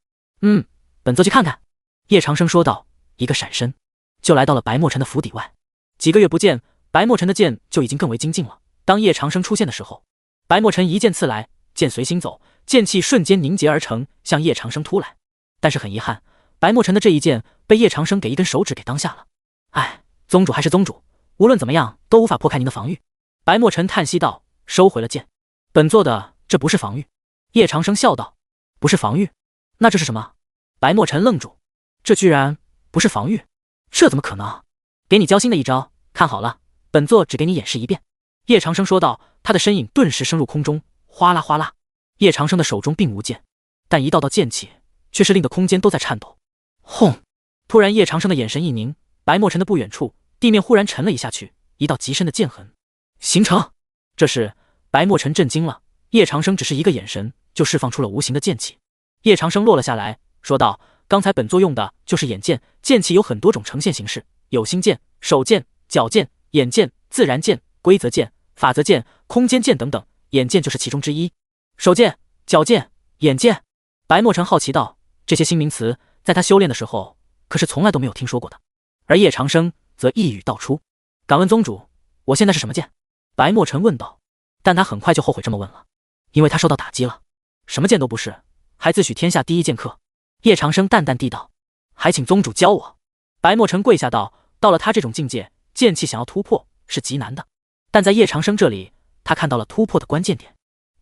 本座去看看。叶长生说道，一个闪身就来到了白墨尘的府邸外。几个月不见，白墨尘的剑就已经更为精进了。当叶长生出现的时候，白墨尘一剑刺来，剑随心走，剑气瞬间凝结而成，向叶长生突来。但是很遗憾，白墨尘的这一剑被叶长生给一根手指给当下了。哎，宗主还是宗主，无论怎么样都无法破开您的防御。白墨尘叹息道，收回了剑。本座的这不是防御。叶长生笑道，不是防御，那这是什么？白墨尘愣住，这居然不是防御，这怎么可能？给你教新的一招，看好了，本座只给你演示一遍。叶长生说道，他的身影顿时升入空中，哗啦哗啦。叶长生的手中并无剑，但一道道剑气却是令得空间都在颤抖。轰！突然叶长生的眼神一凝，白墨尘的不远处地面忽然沉了一下去，一道极深的剑痕形成。这时白墨尘震惊了，叶长生只是一个眼神就释放出了无形的剑气。叶长生落了下来，说道，刚才本座用的就是眼剑，剑气有很多种呈现形式，有心剑、手剑、脚剑、眼剑、自然剑、规则剑、法则剑、空间剑等等，眼剑就是其中之一。手剑、脚剑、眼剑。白墨尘好奇道，这些新名词在他修炼的时候可是从来都没有听说过的。而叶长生则一语道出，敢问宗主，我现在是什么剑？白墨尘问道。但他很快就后悔这么问了，因为他受到打击了，什么剑都不是，还自诩天下第一剑客。叶长生淡淡地道，还请宗主教我。白墨尘跪下道，到了他这种境界，剑气想要突破是极难的，但在叶长生这里，他看到了突破的关键点。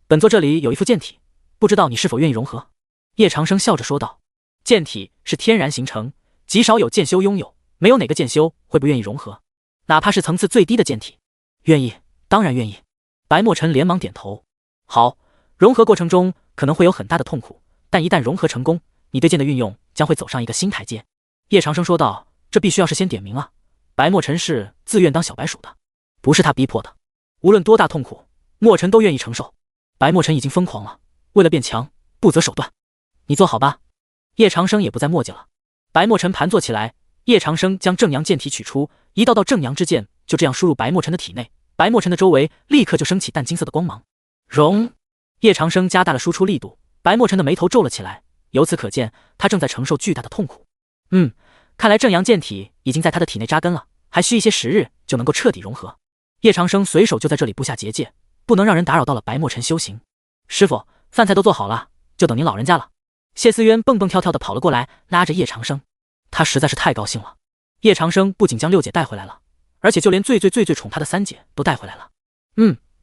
本座这里有一副剑体，不知道你是否愿意融合？叶长生笑着说道，剑体是天然形成，极少有剑修拥有，没有哪个剑修会不愿意融合，哪怕是层次最低的剑体。愿意，当然愿意。白墨尘连忙点头。好，融合过程中可能会有很大的痛苦，但一旦融合成功，你对剑的运用将会走上一个新台阶。叶长生说道，这必须要事先点名啊。白墨尘是自愿当小白鼠的，不是他逼迫的，无论多大痛苦，墨尘都愿意承受。白墨尘已经疯狂了，为了变强，不择手段。你坐好吧。叶长生也不再墨迹了。白墨尘盘坐起来，叶长生将正阳剑体取出，一道道正阳之剑就这样输入白墨尘的体内。白墨尘的周围立刻就升起淡金色的光芒。融！叶长生加大了输出力度，白墨尘的眉头皱了起来，由此可见他正在承受巨大的痛苦。看来正阳剑体已经在他的体内扎根了，还需一些时日就能够彻底融合。叶长生随手就在这里布下结界，不能让人打扰到了白墨尘修行。师傅，饭菜都做好了，就等您老人家了。谢思渊蹦蹦跳跳地跑了过来，拉着叶长生，他实在是太高兴了。叶长生不仅将六姐带回来了，而且就连最宠他的三姐都带回来了。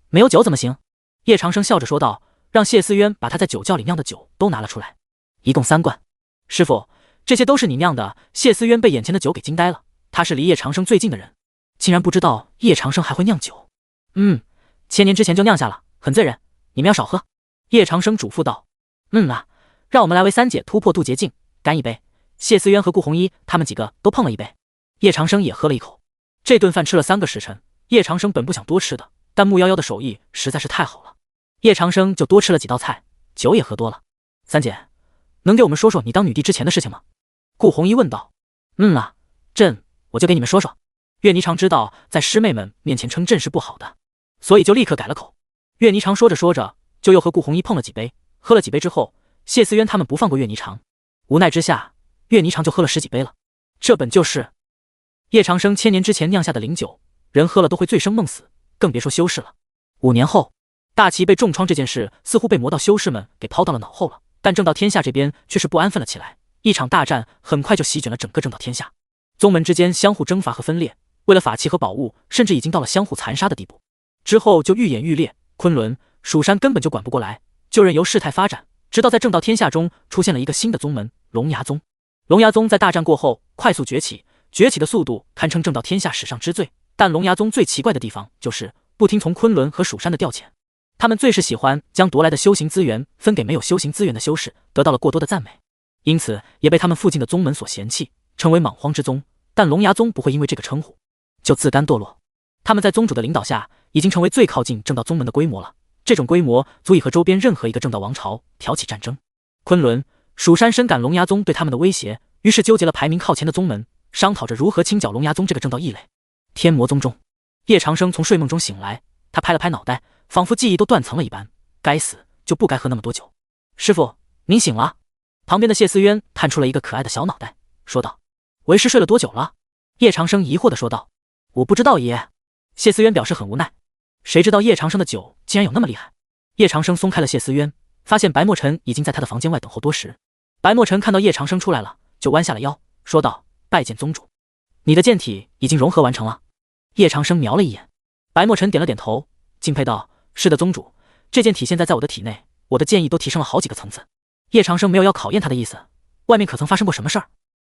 没有酒怎么行？叶长生笑着说道，让谢思渊把他在酒窖里酿的酒都拿了出来，一共3罐。师傅，这些都是你酿的？谢思渊被眼前的酒给惊呆了，他是离叶长生最近的人，竟然不知道叶长生还会酿酒。千年之前就酿下了，很醉人，你们要少喝。叶长生嘱咐道。让我们来为三姐突破渡劫境，干一杯。谢思渊和顾红衣他们几个都碰了一杯，叶长生也喝了一口。这顿饭吃了3个时辰，叶长生本不想多吃的，但木夭夭的手艺实在是太好了，叶长生就多吃了几道菜，酒也喝多了。三姐，能给我们说说你当女帝之前的事情吗？顾红衣问道。朕我就给你们说说。岳霓裳知道在师妹们面前称朕是不好的，所以就立刻改了口。岳霓裳说着说着，就又和顾红衣碰了几杯，喝了几杯之后，谢思渊他们不放过岳霓裳，无奈之下，岳霓裳就喝了10几杯了。这本就是叶长生千年之前酿下的灵酒，人喝了都会醉生梦死，更别说修士了。5年后，大齐被重创这件事似乎被魔道修士们给抛到了脑后了，但正道天下这边却是不安分了起来。一场大战很快就席卷了整个正道天下，宗门之间相互征伐和分裂，为了法器和宝物，甚至已经到了相互残杀的地步。之后就愈演愈烈，昆仑、蜀山根本就管不过来，就任由事态发展，直到在正道天下中出现了一个新的宗门——龙牙宗。龙牙宗在大战过后快速崛起，崛起的速度堪称正道天下史上之最。但龙牙宗最奇怪的地方就是不听从昆仑和蜀山的调遣，他们最是喜欢将夺来的修行资源分给没有修行资源的修士，得到了过多的赞美，因此也被他们附近的宗门所嫌弃，称为莽荒之宗。但龙牙宗不会因为这个称呼就自甘堕落，他们在宗主的领导下已经成为最靠近正道宗门的规模了，这种规模足以和周边任何一个正道王朝挑起战争。昆仑、蜀山深感龙牙宗对他们的威胁，于是纠结了排名靠前的宗门，商讨着如何清剿龙牙宗这个正道异类。天魔宗中，叶长生从睡梦中醒来，他拍了拍脑袋，仿佛记忆都断层了一般，该死，就不该喝那么多酒。师傅，您醒了。旁边的谢思渊探出了一个可爱的小脑袋，说道。为师睡了多久了？叶长生疑惑地说道。我不知道爷。谢思渊表示很无奈，谁知道叶长生的酒竟然有那么厉害。叶长生松开了谢思渊，发现白墨尘已经在他的房间外等候多时。白墨尘看到叶长生出来了，就弯下了腰，说道：拜见宗主。你的剑体已经融合完成了。叶长生瞄了一眼，白墨尘点了点头，敬佩道：是的宗主，这剑体现在在我的体内，我的剑意都提升了好几个层次。叶长生没有要考验他的意思，外面可曾发生过什么事儿？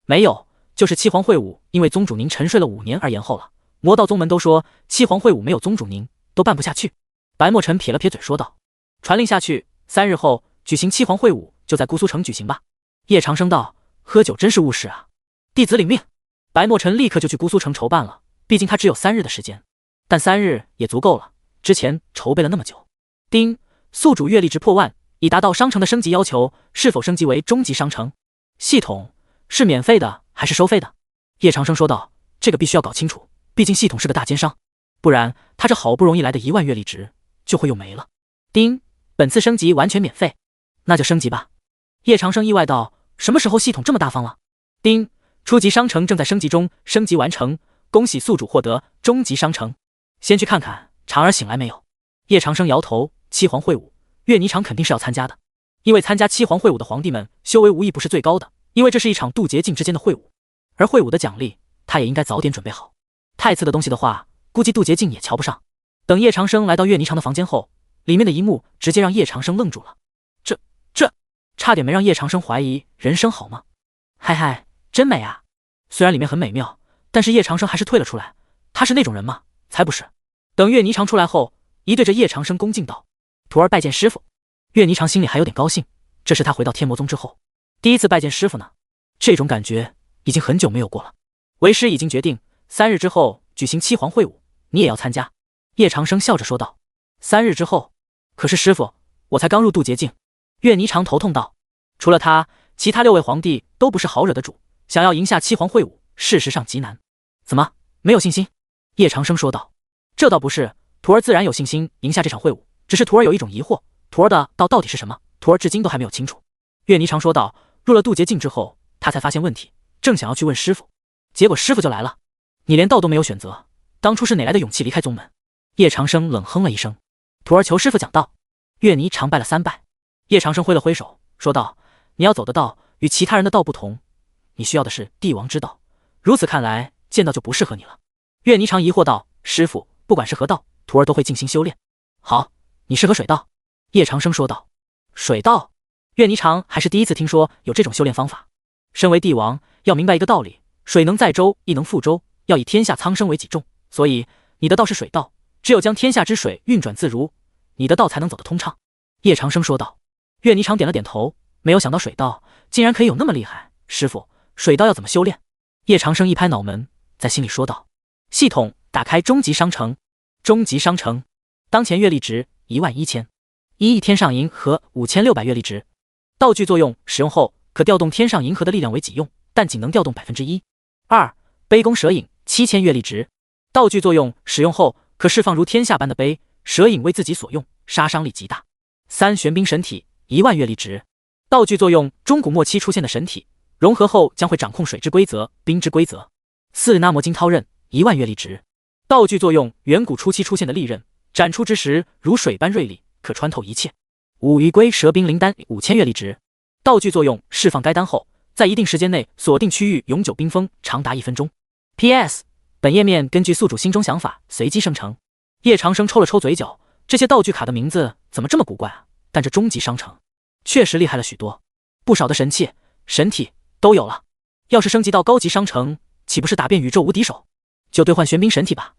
没有，就是七皇会武因为宗主您沉睡了5年而延后了，魔道宗门都说七皇会武没有宗主您都办不下去。白墨尘撇了撇嘴说道：传令下去，3日后举行七皇会武，就在姑苏城举行吧。叶长生道：喝酒真是误事啊，弟子领命。白墨尘立刻就去姑苏城筹办了，毕竟他只有3日的时间，但3日也足够了，之前筹备了那么久。丁，宿主月历值破万，已达到商城的升级要求，是否升级为终极商城？系统是免费的还是收费的？叶长生说道：这个必须要搞清楚，毕竟系统是个大奸商。不然他这好不容易来的1万阅历值就会又没了。丁，本次升级完全免费，那就升级吧。叶长生意外道，什么时候系统这么大方了？丁，初级商城正在升级中，升级完成，恭喜宿主获得终极商城。先去看看长儿醒来没有。叶长生摇头，七皇会武，岳霓裳肯定是要参加的，因为参加七皇会武的皇帝们修为无疑不是最高的，因为这是一场渡劫境之间的会武，而会武的奖励他也应该早点准备好。太次的东西的话，估计渡劫境也瞧不上。等叶长生来到岳霓裳的房间后，里面的一幕直接让叶长生愣住了，这差点没让叶长生怀疑人生好吗？嗨嗨，真美啊！虽然里面很美妙，但是叶长生还是退了出来。他是那种人吗？才不是。等岳霓裳出来后，一对着叶长生恭敬道：“徒儿拜见师傅。”岳霓裳心里还有点高兴，这是他回到天魔宗之后第一次拜见师傅呢，这种感觉已经很久没有过了。为师已经决定3日之后举行七皇会武，你也要参加。叶长生笑着说道：“3日之后？可是师傅，我才刚入渡劫境。”岳霓裳头痛道：“除了他，其他6位皇帝都不是好惹的主，想要赢下七皇会武，事实上极难。”怎么，没有信心？叶长生说道：“这倒不是，徒儿自然有信心赢下这场会武，只是徒儿有一种疑惑，徒儿的道到底是什么？徒儿至今都还没有清楚。”岳霓裳说道：“入了渡劫境之后，他才发现问题，正想要去问师傅，结果师傅就来了。你连道都没有选择，当初是哪来的勇气离开宗门？”叶长生冷哼了一声：“徒儿求师傅讲道。”岳霓裳拜了3拜。叶长生挥了挥手，说道：“你要走的道与其他人的道不同，你需要的是帝王之道。如此看来，剑道就不适合你了。”岳霓裳疑惑道：“师傅，不管是何道，徒儿都会静心修炼。”好，你适合水道。”叶长生说道。水道？岳霓裳还是第一次听说有这种修炼方法。身为帝王，要明白一个道理：水能载舟，亦能覆舟，要以天下苍生为己重。所以你的道是水道，只有将天下之水运转自如，你的道才能走得通畅。”叶长生说道。岳霓裳点了点头，没有想到水道竟然可以有那么厉害。师傅，水道要怎么修炼？叶长生一拍脑门，在心里说道：“系统打开终极商城。”终极商城，当前阅历值11000，1亿天上银河5600阅历值。道具作用：使用后可调动天上银河的力量为己用，但仅能调动1%。2. 杯弓蛇影7000阅历值。道具作用：使用后可释放如天下般的杯，蛇影为自己所用，杀伤力极大。3. 玄冰神体10000阅历值。道具作用：中古末期出现的神体，融合后将会掌控水之规则、冰之规则。4. 那魔金涛刃10000阅历值。道具作用：远古初期出现的利刃，斩出之时如水般锐利，可穿透一切。5. 鱼龟蛇冰灵丹5000阅历值。道具作用：释放该丹后，在一定时间内锁定区域永久冰封，长达1分钟。PS 本页面根据宿主心中想法随机生成。叶长生抽了抽嘴角，这些道具卡的名字怎么这么古怪啊？但这终极商城确实厉害了许多，不少的神器、神体都有了。要是升级到高级商城，岂不是打遍宇宙无敌手？就兑换玄冰神体吧。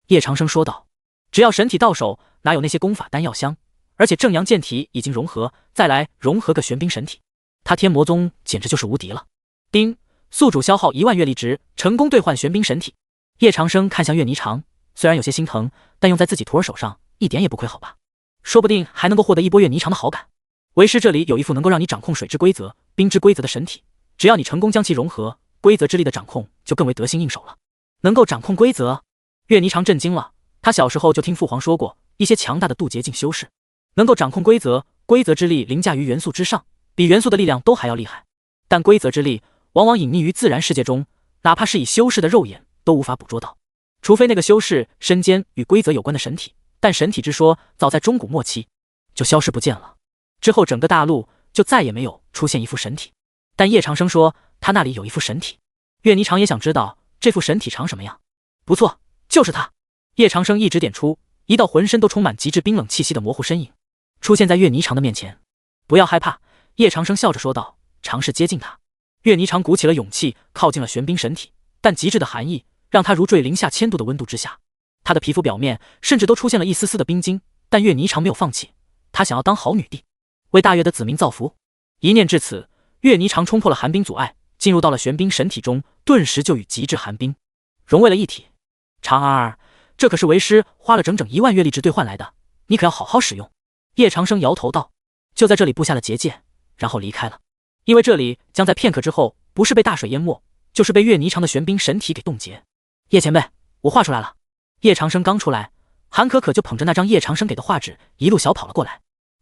叶长生说道。只要神体到手，哪有那些功法丹药香？而且正阳剑体已经融合，再来融合个玄冰神体，他天魔宗简直就是无敌了。丁，宿主消耗10000阅历值，成功兑换玄冰神体。叶长生看向岳霓裳，虽然有些心疼，但用在自己徒儿手上一点也不亏好吧？说不定还能够获得一波岳霓裳的好感。为师这里有一副能够让你掌控水之规则、冰之规则的神体，只要你成功将其融合，规则之力的掌控就更为得心应手了。能够掌控规则？岳霓裳震惊了。他小时候就听父皇说过，一些强大的渡劫境修士能够掌控规则，规则之力凌驾于元素之上，比元素的力量都还要厉害。但规则之力往往隐匿于自然世界中，哪怕是以修士的肉眼都无法捕捉到，除非那个修士身兼与规则有关的神体。但神体之说早在中古末期就消失不见了，之后整个大陆就再也没有出现一副神体。但叶长生说他那里有一副神体，岳霓裳也想知道这副神体长什么样。不错，就是他。叶长生一指点出一道浑身都充满极致冰冷气息的模糊身影，出现在岳霓裳的面前。不要害怕，叶长生笑着说道，尝试接近他。岳霓裳鼓起了勇气，靠近了玄冰神体，但极致的寒意让他如坠零下1000度的温度之下。他的皮肤表面甚至都出现了一丝丝的冰晶，但岳霓裳没有放弃，他想要当好女帝，为大岳的子民造福。一念至此，岳霓裳冲破了寒冰阻碍，进入到了玄冰神体中，顿时就与极致寒冰融为了一体。长儿，这可是为师花了整整10000阅历值兑换来的，你可要好好使用。叶长生摇头道，就在这里布下了结界，然后离开了。因为这里将在片刻之后，不是被大水淹没，就是被岳霓裳的玄冰神体给冻结。叶前辈，我画出来了。叶长生刚出来，韩可可就捧着那张叶长生给的画纸一路小跑了过来。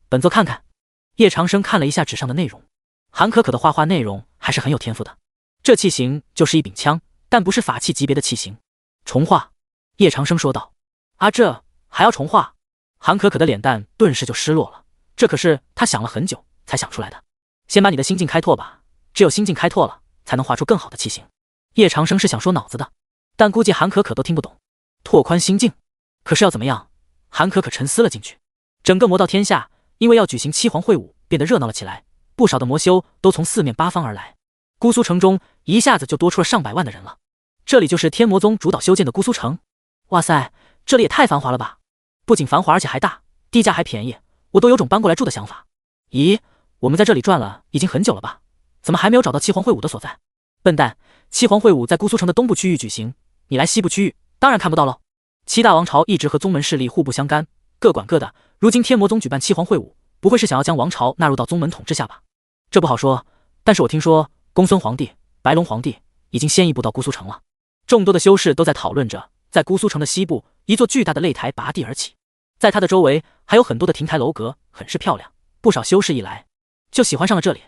本座看看。叶长生看了一下纸上的内容，韩可可的画画内容还是很有天赋的。这器型就是一柄枪，但不是法器级别的器型。重画。叶长生说道。啊，这还要重画？韩可可的脸蛋顿时就失落了，这可是他想了很久才想出来的。先把你的心境开拓吧，只有心境开拓了，才能画出更好的器型。叶长生是想说脑子的，但估计韩可可都听不懂。拓宽心境，可是要怎么样？韩可可沉思了进去。整个魔道天下，因为要举行七皇会武，变得热闹了起来，不少的魔修都从四面八方而来。姑苏城中一下子就多出了上百万的人了。这里就是天魔宗主导修建的姑苏城。哇塞，这里也太繁华了吧！不仅繁华，而且还大，地价还便宜，我都有种搬过来住的想法。咦，我们在这里转了已经很久了吧？怎么还没有找到七皇会武的所在？笨蛋，七皇会武在姑苏城的东部区域举行，你来西部区域，当然看不到喽。七大王朝一直和宗门势力互不相干，各管各的。如今天魔宗举办七皇会武，不会是想要将王朝纳入到宗门统治下吧？这不好说，但是我听说公孙皇帝、白龙皇帝已经先一步到姑苏城了。众多的修士都在讨论着，在姑苏城的西部，一座巨大的擂台拔地而起，在它的周围还有很多的亭台楼阁，很是漂亮。不少修士一来就喜欢上了这里。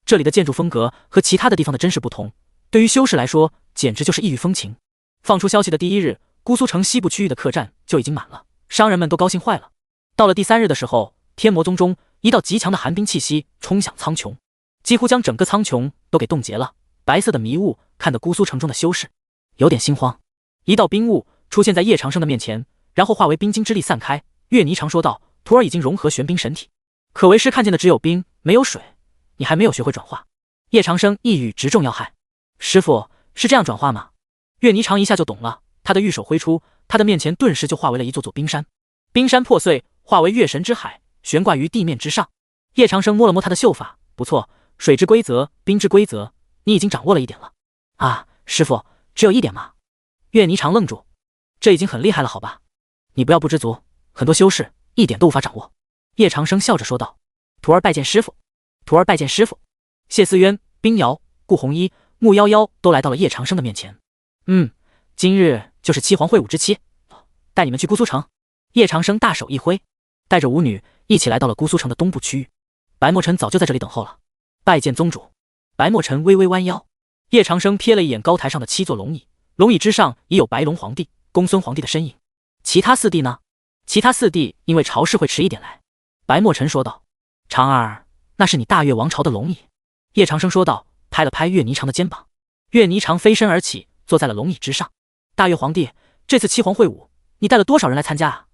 这里的建筑风格和其他的地方的真是不同，对于修士来说简直就是异域风情。放出消息的第一日，姑苏城西部区域的客栈就已经满了，商人们都高兴坏了。到了第3日的时候，天魔宗中一道极强的寒冰气息冲向苍穹，几乎将整个苍穹都给冻结了。白色的迷雾看得姑苏城中的修士有点心慌。一道冰雾出现在叶长生的面前，然后化为冰晶之力散开。岳霓长说道：“徒儿已经融合玄冰神体，可为师看见的只有冰，没有水，你还没有学会转化。”叶长生一语直中要害：“师傅是这样转化吗？”岳霓长一下就懂了，他的玉手挥出，他的面前顿时就化为了一座座冰山，冰山破碎，化为月神之海，悬挂于地面之上。叶长生摸了摸他的秀发，不错，水之规则，冰之规则，你已经掌握了一点了。啊，师傅，只有一点吗？岳霓长愣住，这已经很厉害了，好吧？你不要不知足，很多修士一点都无法掌握。叶长生笑着说道：“徒儿拜见师傅，徒儿拜见师傅。”谢思渊、冰瑶、顾红衣、穆夭夭都来到了叶长生的面前。今日就是七皇会武之期，带你们去姑苏城。叶长生大手一挥，带着舞女一起来到了姑苏城的东部区域。白墨尘早就在这里等候了，拜见宗主。白墨尘微微弯腰。叶长生瞥了一眼高台上的7座龙椅，龙椅之上已有白龙皇帝、公孙皇帝的身影。其他4弟呢？其他4弟因为朝事会迟一点来。白墨尘说道：“长儿，那是你大越王朝的龙椅。”叶长生说道，拍了拍岳霓长的肩膀。岳霓长飞身而起，坐在了龙椅之上。大越皇帝，这次七皇会武，你带了多少人来参加啊？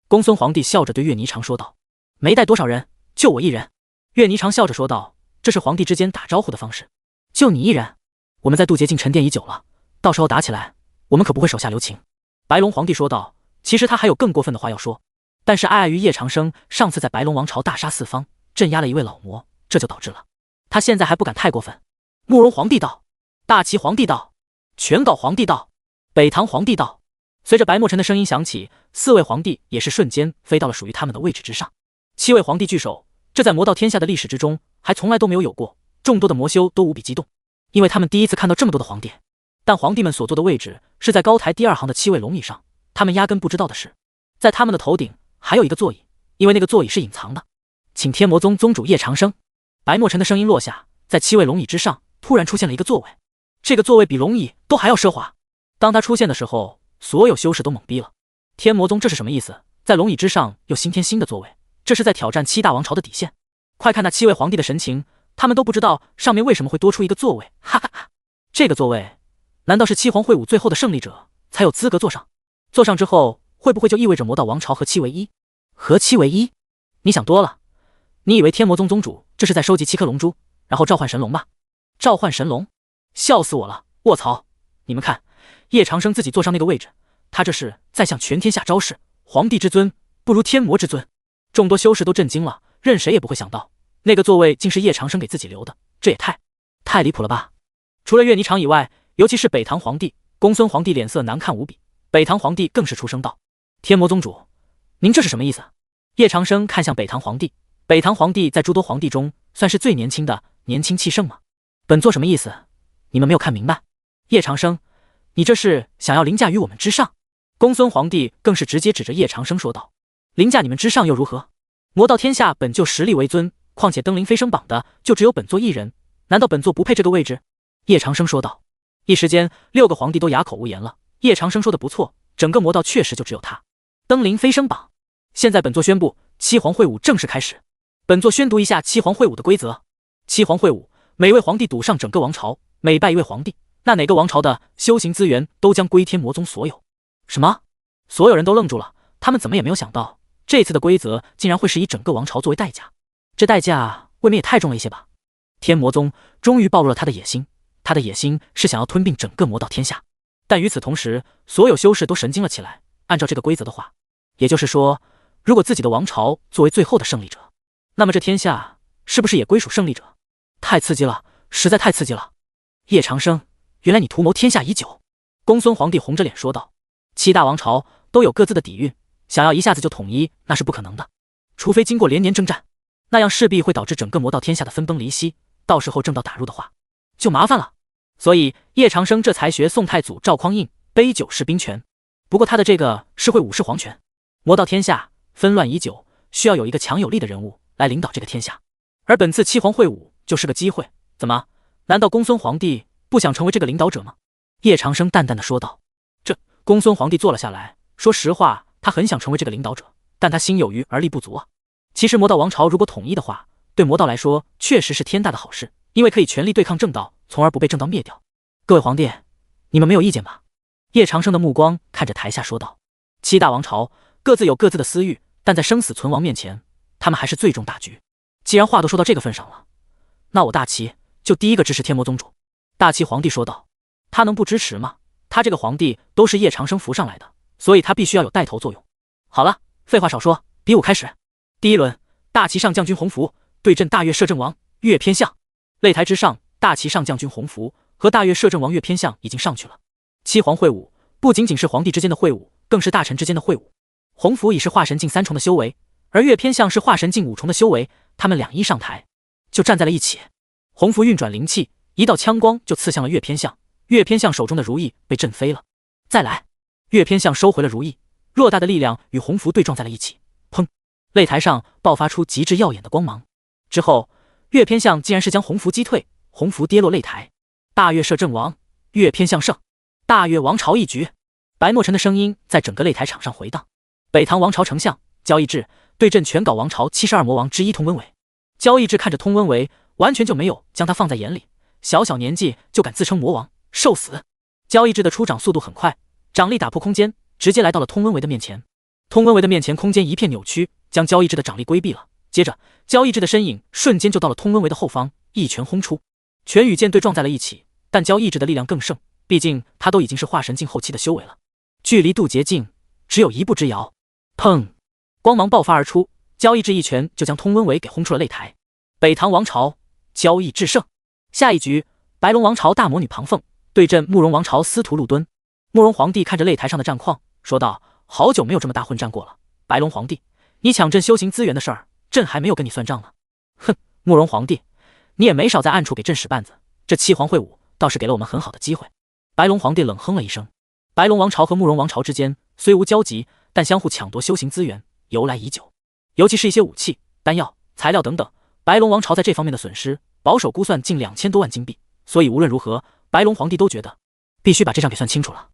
公孙皇帝笑着对岳霓长说道：“没带多少人，就我一人。”岳霓长笑着说道：“这是皇帝之间打招呼的方式，就你一人？我们在渡劫境沉淀已久了，到时候打起来，我们可不会手下留情。”白龙皇帝说道：“其实他还有更过分的话要说，但是碍于叶长生上次在白龙王朝大杀四方，镇压了一位老魔，这就导致了他现在还不敢太过分。”慕容皇帝道：“大齐皇帝道：“全皋皇帝道：“北唐皇帝道。”随着白墨尘的声音响起，4位皇帝也是瞬间飞到了属于他们的位置之上。7位皇帝聚首，这在魔道天下的历史之中还从来都没有过。众多的魔修都无比激动，因为他们第一次看到这么多的皇帝。但皇帝们所坐的位置是在高台第2行的7位龙椅上，他们压根不知道的是，在他们的头顶还有一个座椅，因为那个座椅是隐藏的。请天魔宗宗主叶长生。白墨尘的声音落下，在7位龙椅之上突然出现了一个座位，这个座位比龙椅都还要奢华。当他出现的时候，所有修士都懵逼了。天魔宗这是什么意思？在龙椅之上又新添新的座位，这是在挑战7大王朝的底线。快看那7位皇帝的神情，他们都不知道上面为什么会多出一个座位，哈哈哈！这个座位难道是七皇会武最后的胜利者才有资格坐上？坐上之后会不会就意味着魔道王朝合七为一？合七为一？你想多了，你以为天魔宗宗主这是在收集7颗龙珠，然后召唤神龙吧？召唤神龙？笑死我了！卧槽！你们看，叶长生自己坐上那个位置，他这是在向全天下昭示，皇帝之尊不如天魔之尊。众多修士都震惊了，任谁也不会想到，那个座位竟是叶长生给自己留的，这也太离谱了吧！除了岳霓长以外，尤其是北唐皇帝、公孙皇帝脸色难看无比。北唐皇帝更是出声道：“天魔宗主，您这是什么意思？”叶长生看向北唐皇帝，北唐皇帝在诸多皇帝中算是最年轻的，年轻气盛吗？本座什么意思？你们没有看明白？叶长生，你这是想要凌驾于我们之上？公孙皇帝更是直接指着叶长生说道：“凌驾你们之上又如何？魔道天下本就实力为尊，况且登临飞升榜的就只有本座一人，难道本座不配这个位置？”叶长生说道。一时间，6个皇帝都哑口无言了。叶长生说的不错，整个魔道确实就只有他登临飞升榜。现在本座宣布，七皇会武正式开始。本座宣读一下七皇会武的规则：七皇会武，每位皇帝赌上整个王朝，每拜一位皇帝，那哪个王朝的修行资源都将归天魔宗所有。什么？所有人都愣住了，他们怎么也没有想到，这次的规则竟然会是以整个王朝作为代价。这代价未免也太重了一些吧？天魔宗终于暴露了他的野心，他的野心是想要吞并整个魔道天下。但与此同时，所有修士都神经了起来。按照这个规则的话，也就是说，如果自己的王朝作为最后的胜利者，那么这天下是不是也归属胜利者？太刺激了，实在太刺激了！叶长生，原来你图谋天下已久。公孙皇帝红着脸说道：“七大王朝都有各自的底蕴，想要一下子就统一，那是不可能的。除非经过连年征战，那样势必会导致整个魔道天下的分崩离析。到时候正道打入的话，就麻烦了。所以叶长生这才学宋太祖赵匡胤杯酒释兵权。不过他的这个是会武士皇权。魔道天下纷乱已久，需要有一个强有力的人物来领导这个天下。而本次七皇会武就是个机会。怎么？难道公孙皇帝不想成为这个领导者吗？”叶长生淡淡的说道。公孙皇帝坐了下来，说实话，他很想成为这个领导者，但他心有余而力不足啊。其实魔道王朝如果统一的话，对魔道来说确实是天大的好事，因为可以全力对抗正道，从而不被正道灭掉。各位皇帝，你们没有意见吧？叶长生的目光看着台下说道。七大王朝各自有各自的私欲，但在生死存亡面前，他们还是最重大局。既然话都说到这个份上了，那我大齐就第一个支持天魔宗主。大齐皇帝说道。他能不支持吗？他这个皇帝都是叶长生扶上来的，所以他必须要有带头作用。好了，废话少说，比武开始。第一轮，大齐上将军洪福对阵大月摄政王岳偏向。擂台之上，大齐上将军洪福和大月摄政王岳偏向已经上去了。七皇会武不仅仅是皇帝之间的会武，更是大臣之间的会武。洪福已是化神境3重的修为，而岳偏向是化神境5重的修为，他们俩一上台就站在了一起。洪福运转灵气，一道枪光就刺向了岳偏向。岳偏向手中的如意被震飞了。再来，岳偏向收回了如意，偌大的力量与洪福对撞在了一起。砰！擂台上爆发出极致耀眼的光芒。之后，岳偏向竟然是将洪福击退，洪福跌落擂台。大月摄政王，岳偏向胜，大月王朝一局。白墨尘的声音在整个擂台场上回荡。北唐王朝丞相焦义志对阵全皋王朝72魔王之一通温为。焦义志看着通温为，完全就没有将他放在眼里。小小年纪就敢自称魔王，受死！焦义志的出掌速度很快，掌力打破空间，直接来到了通温为的面前。通温为的面前空间一片扭曲，将焦义志的掌力规避了。接着，焦义志的身影瞬间就到了通温为的后方，一拳轰出，拳与剑对撞在了一起。但焦义志的力量更盛，毕竟他都已经是化神境后期的修为了，距离渡劫境只有一步之遥。砰！光芒爆发而出，焦义志一拳就将通温为给轰出了擂台。北唐王朝焦义志胜。下一局，白龙王朝大魔女庞凤对阵慕容王朝司徒陆敦。慕容皇帝看着擂台上的战况，说道：“好久没有这么大混战过了。白龙皇帝，你抢朕修行资源的事儿，朕还没有跟你算账呢。”哼，慕容皇帝，你也没少在暗处给朕使绊子。这七皇会武倒是给了我们很好的机会。白龙皇帝冷哼了一声。白龙王朝和慕容王朝之间虽无交集，但相互抢夺修行资源由来已久，尤其是一些武器、丹药、材料等等。白龙王朝在这方面的损失，保守估算近2000多万金币。所以无论如何，白龙皇帝都觉得必须把这账给算清楚了。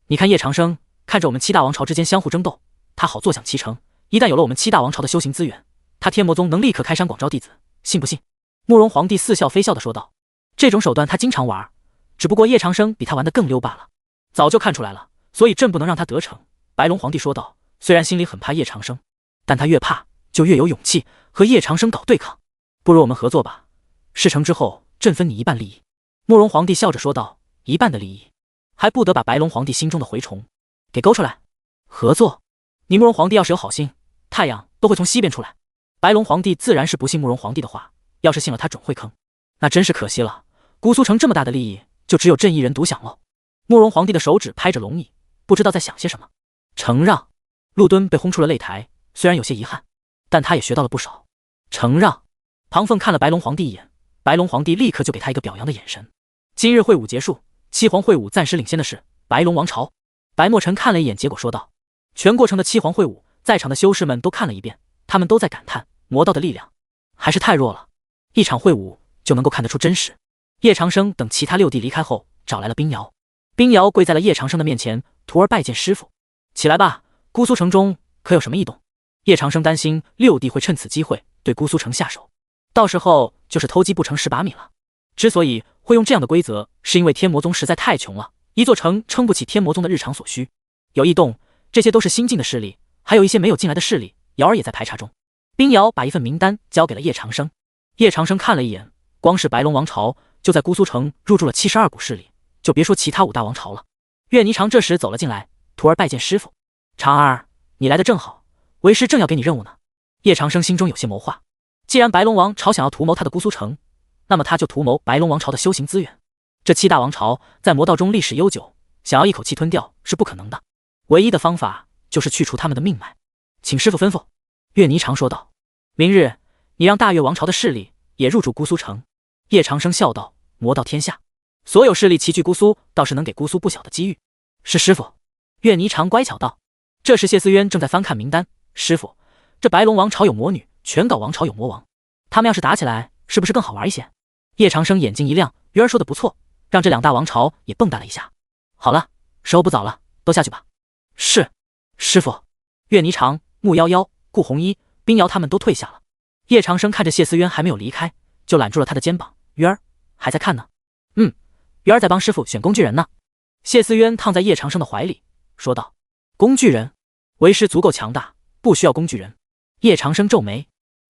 你看叶长生看着我们七大王朝之间相互争斗，他好坐享其成。一旦有了我们七大王朝的修行资源，他天魔宗能立刻开山广招弟子，信不信？慕容皇帝似笑非笑的说道。这种手段他经常玩，只不过叶长生比他玩得更溜罢了。早就看出来了，所以朕不能让他得逞。白龙皇帝说道。虽然心里很怕叶长生，但他越怕就越有勇气和叶长生搞对抗。不如我们合作吧，事成之后朕分你一半利益。慕容皇帝笑着说道。一半的利益，还不得把白龙皇帝心中的蛔虫给勾出来？合作？你慕容皇帝要是有好心，太阳都会从西边出来。白龙皇帝自然是不信慕容皇帝的话，要是信了他准会坑。那真是可惜了，姑苏城这么大的利益，就只有朕一人独享喽。慕容皇帝的手指拍着龙椅，不知道在想些什么。承让。陆敦被轰出了擂台，虽然有些遗憾，但他也学到了不少。承让。庞凤看了白龙皇帝一眼，白龙皇帝立刻就给他一个表扬的眼神。今日会武结束，七皇会武暂时领先的是白龙王朝。白墨尘看了一眼结果说道。全过程的七皇会武，在场的修士们都看了一遍，他们都在感叹魔道的力量还是太弱了，一场会武就能够看得出真实。叶长生等其他6弟离开后，找来了冰瑶。冰瑶跪在了叶长生的面前，徒儿拜见师傅。起来吧，姑苏城中可有什么异动？叶长生担心6弟会趁此机会对姑苏城下手，到时候就是偷鸡不成蚀把米了。之所以会用这样的规则，是因为天魔宗实在太穷了，一座城撑不起天魔宗的日常所需。有异动，这些都是新进的势力，还有一些没有进来的势力，瑶儿也在排查中。冰瑶把一份名单交给了叶长生。叶长生看了一眼，光是白龙王朝就在姑苏城入驻了72股势力，就别说其他5大王朝了。岳霓裳这时走了进来，徒儿拜见师傅。长儿，你来的正好，为师正要给你任务呢。叶长生心中有些谋划，既然白龙王朝想要图谋他的姑苏城，那么他就图谋白龙王朝的修行资源。这7大王朝在魔道中历史悠久，想要一口气吞掉是不可能的，唯一的方法就是去除他们的命脉。请师傅吩咐。岳霓裳说道。明日你让大越王朝的势力也入驻姑苏城。叶长生笑道。魔道天下，所有势力齐聚姑苏，倒是能给姑苏不小的机遇。是师傅。岳霓裳乖巧道。这时谢思渊正在翻看名单。师傅，这白龙王朝有魔女，全皋王朝有魔王，他们要是打起来，是不是更好玩一些？叶长生眼睛一亮，鱼儿说的不错，让这2大王朝也蹦跶了一下。好了，时候不早了，都下去吧。是，师傅。岳霓裳、穆夭夭、顾红衣、冰瑶他们都退下了。叶长生看着谢思渊还没有离开，就揽住了他的肩膀。鱼儿还在看呢。鱼儿在帮师傅选工具人呢。谢思渊躺在叶长生的怀里说道。工具人？为师足够强大，不需要工具人。叶长生皱眉。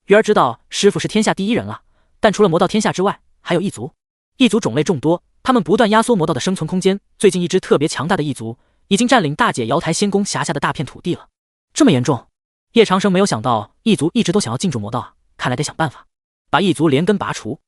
鱼儿知道师傅是天下第1人了，但除了魔道天下之外，还有异族。异族种类众多，他们不断压缩魔道的生存空间。最近一支特别强大的异族已经占领大姐瑶台仙宫辖下的大片土地了。这么严重？叶长生没有想到异族一直都想要进驻魔道啊，看来得想办法把异族连根拔除。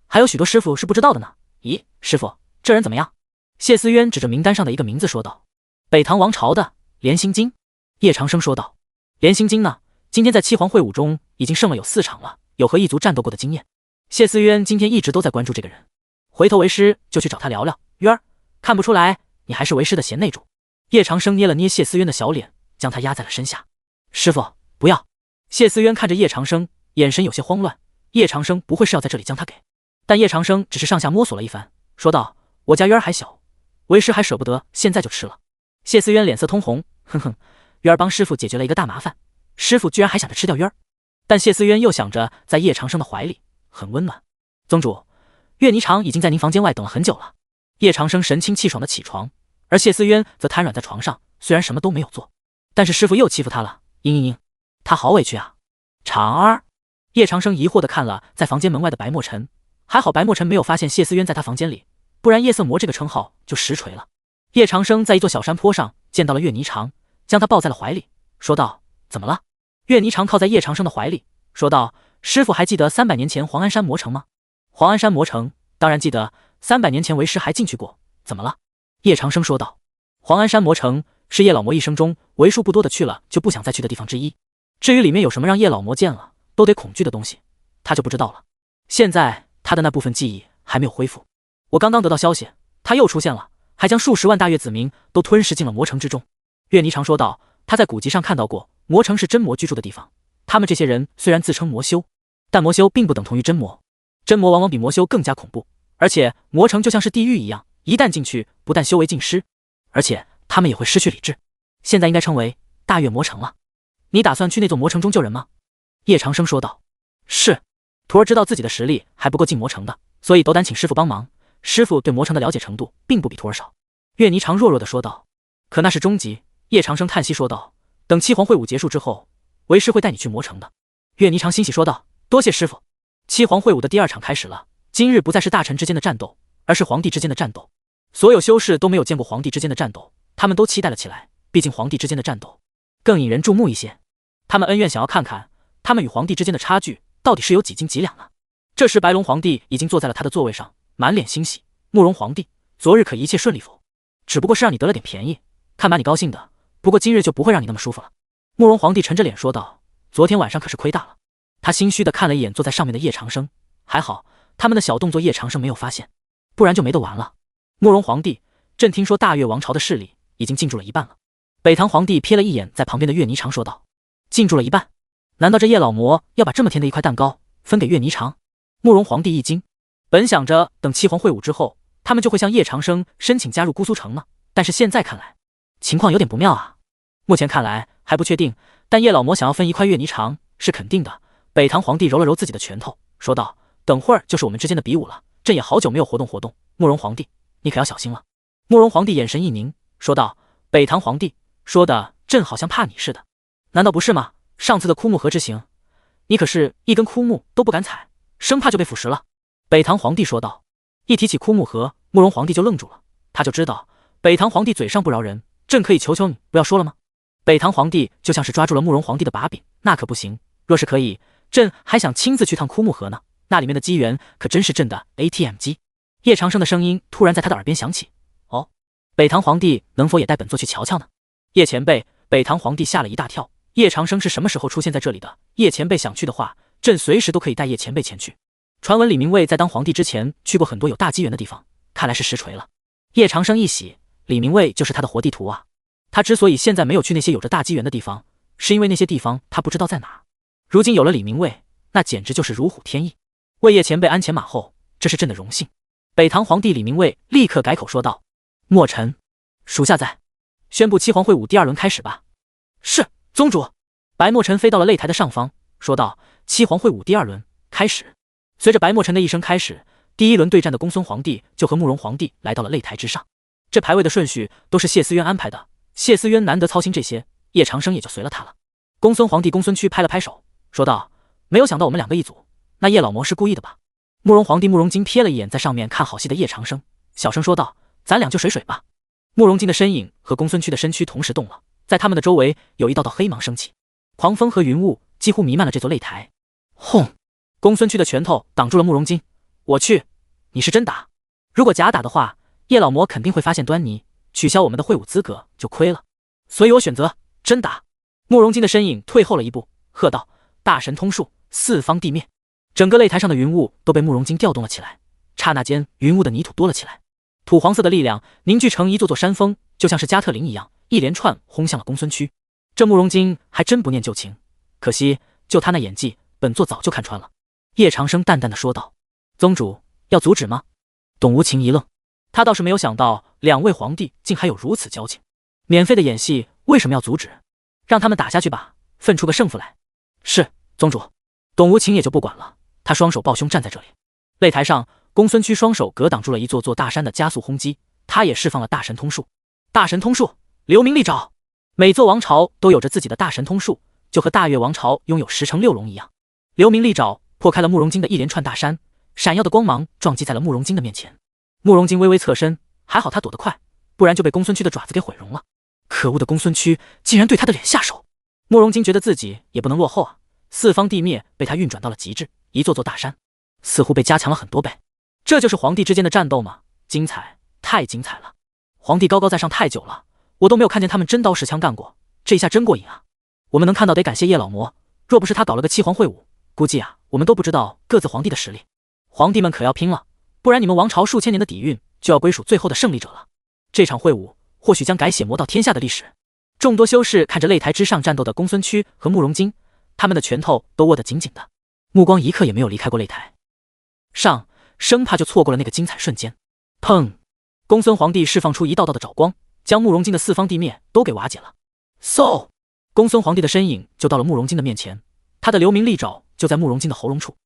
还有许多师傅是不知道的呢。咦，师傅，这人怎么样？谢思渊指着名单上的一个名字说道。北唐王朝的莲心经。叶长生说道。莲心经呢？今天在7皇会武中已经胜了有4场了，有和异族战斗过的经验。谢思渊今天一直都在关注这个人，回头为师就去找他聊聊。渊儿，看不出来你还是为师的贤内助。叶长生捏了捏谢思渊的小脸，将他压在了身下。师傅，不要。谢思渊看着叶长生，眼神有些慌乱。叶长生不会是要在这里将他给……但叶长生只是上下摸索了一番，说道：我家渊儿还小，为师还舍不得现在就吃了。谢思渊脸色通红，哼哼，渊儿帮师傅解决了一个大麻烦，师傅居然还想着吃掉渊儿。但谢思渊又想着在叶长生的怀里很温暖。宗主，岳霓裳已经在您房间外等了很久了。叶长生神清气爽的起床，而谢思渊则瘫软在床上，虽然什么都没有做，但是师傅又欺负他了。嘤，他好委屈啊。长儿。叶长生疑惑地看了在房间门外的白墨尘，还好白墨尘没有发现谢思渊在他房间里，不然夜色魔这个称号就实锤了。叶长生在一座小山坡上见到了岳霓裳，将他抱在了怀里，说道：怎么了？岳霓裳靠在叶长生的怀里，说道：师傅还记得300年前黄安山魔城吗？黄安山魔城当然记得，300年前为师还进去过，怎么了？叶长生说道。黄安山魔城是叶老魔一生中为数不多的去了就不想再去的地方之一，至于里面有什么让叶老魔见了都得恐惧的东西，他就不知道了。现在他的那部分记忆还没有恢复，我刚刚得到消息，他又出现了，还将数十万大越子民都吞噬进了魔城之中。岳霓裳说道。他在古籍上看到过，魔城是真魔居住的地方，他们这些人虽然自称魔修，但魔修并不等同于真魔，真魔往往比魔修更加恐怖，而且魔城就像是地狱一样，一旦进去不但修为尽失，而且他们也会失去理智。现在应该称为大越魔城了。你打算去那座魔城中救人吗？叶长生说道。是，徒儿知道自己的实力还不够进魔城的，所以斗胆请师傅帮忙。师傅对魔城的了解程度并不比徒儿少。岳霓裳弱弱的说道。可那是终极。叶长生叹息说道。等7皇会武结束之后，为师会带你去魔城的。岳霓裳欣喜说道。多谢师傅。7皇会武的第2场开始了，今日不再是大臣之间的战斗，而是皇帝之间的战斗。所有修士都没有见过皇帝之间的战斗，他们都期待了起来，毕竟皇帝之间的战斗更引人注目一些。他们恩怨想要看看他们与皇帝之间的差距到底是有几斤几两呢？这时白龙皇帝已经坐在了他的座位上，满脸欣喜。慕容皇帝，昨日可一切顺利否？只不过是让你得了点便宜，看把你高兴的，不过今日就不会让你那么舒服了。慕容皇帝沉着脸说道。昨天晚上可是亏大了。他心虚的看了一眼坐在上面的叶长生，还好他们的小动作叶长生没有发现，不然就没得玩了。慕容皇帝，朕听说大越王朝的势力已经进驻了一半了。北唐皇帝瞥了一眼在旁边的岳霓裳，说道：“进驻了一半？难道这叶老魔要把这么甜的一块蛋糕分给岳霓裳？”慕容皇帝一惊，本想着等七皇会晤之后，他们就会向叶长生申请加入姑苏城呢，但是现在看来，情况有点不妙啊。目前看来还不确定，但叶老魔想要分一块岳霓裳是肯定的。北唐皇帝揉了揉自己的拳头，说道：“等会儿就是我们之间的比武了，朕也好久没有活动。慕容皇帝，你可要小心了。”慕容皇帝眼神一凝，说道：“北唐皇帝说的，朕好像怕你似的，难道不是吗？上次的枯木河之行，你可是一根枯木都不敢踩，生怕就被腐蚀了。”北唐皇帝说道。一提起枯木河，慕容皇帝就愣住了，他就知道北唐皇帝嘴上不饶人，朕可以求求你不要说了吗？北唐皇帝就像是抓住了慕容皇帝的把柄，那可不行，若是可以，朕还想亲自去趟枯木河呢，那里面的机缘可真是朕的 ATM 机。叶长生的声音突然在他的耳边响起：“哦，北唐皇帝能否也带本座去瞧瞧呢？”叶前辈，北唐皇帝吓了一大跳，叶长生是什么时候出现在这里的？叶前辈想去的话，朕随时都可以带叶前辈前去。传闻李明卫在当皇帝之前去过很多有大机缘的地方，看来是实锤了。叶长生一喜，李明卫就是他的活地图啊。他之所以现在没有去那些有着大机缘的地方，是因为那些地方他不知道在哪。如今有了李明卫，那简直就是如虎添翼。为叶前辈鞍前马后，这是朕的荣幸。北唐皇帝李明卫立刻改口说道：“墨尘，属下在。宣布七皇会武第2轮开始吧。”“是，宗主。”白墨尘飞到了擂台的上方，说道：“七皇会武第2轮开始。”随着白墨尘的一声开始，第1轮对战的公孙皇帝就和慕容皇帝来到了擂台之上。这排位的顺序都是谢思渊安排的，谢思渊难得操心这些，叶长生也就随了他了。公孙皇帝公孙区拍了拍手，说道：“没有想到我们2个一组，那叶老魔是故意的吧？”慕容皇帝慕容京瞥了一眼在上面看好戏的叶长生，小声说道：“咱俩就水水吧。”慕容京的身影和公孙区的身躯同时动了，在他们的周围有一道道黑芒升起，狂风和云雾几乎弥漫了这座擂台。轰！公孙区的拳头挡住了慕容京。我去，你是真打？如果假打的话，叶老魔肯定会发现端倪，取消我们的会武资格就亏了。所以我选择真打。慕容京的身影退后了一步，喝道：“大神通术，四方地灭！”整个擂台上的云雾都被慕容京调动了起来，刹那间云雾的泥土多了起来，土黄色的力量凝聚成一座座山峰，就像是加特林一样，一连串轰向了公孙区。这慕容京还真不念旧情，可惜就他那演技，本座早就看穿了。叶长生淡淡的说道：“宗主要阻止吗？”董无情一愣，他倒是没有想到2位皇帝竟还有如此交情，免费的演戏为什么要阻止？让他们打下去吧，分出个胜负来。是，宗主。董无情也就不管了，他双手抱胸站在这里。擂台上，公孙区双手格挡住了一座座大山的加速轰击，他也释放了大神通术。大神通术，流明利爪。每座王朝都有着自己的大神通术，就和大越王朝拥有10乘6龙一样。流明利爪破开了慕容京的一连串大山，闪耀的光芒撞击在了慕容京的面前。慕容京微微侧身，还好他躲得快，不然就被公孙区的爪子给毁容了。可恶的公孙区竟然对他的脸下手！慕容京觉得自己也不能落后啊，四方地灭被他运转到了极致，一座座大山似乎被加强了很多倍。这就是皇帝之间的战斗吗？精彩，太精彩了！皇帝高高在上太久了，我都没有看见他们真刀实枪干过，这一下真过瘾啊！我们能看到得感谢叶老魔，若不是他搞了个七皇会武，估计啊我们都不知道各自皇帝的实力。皇帝们可要拼了，不然你们王朝数千年的底蕴就要归属最后的胜利者了。这场会武或许将改写魔道天下的历史。众多修士看着擂台之上战斗的公孙区和慕容京，他们的拳头都握得紧紧的，目光一刻也没有离开过擂台上，生怕就错过了那个精彩瞬间。砰！公孙皇帝释放出一道道的爪光，将慕容京的四方地灭都给瓦解了。嗖！公孙皇帝的身影就到了慕容京的面前，他的流明利爪就在慕容京的喉咙处。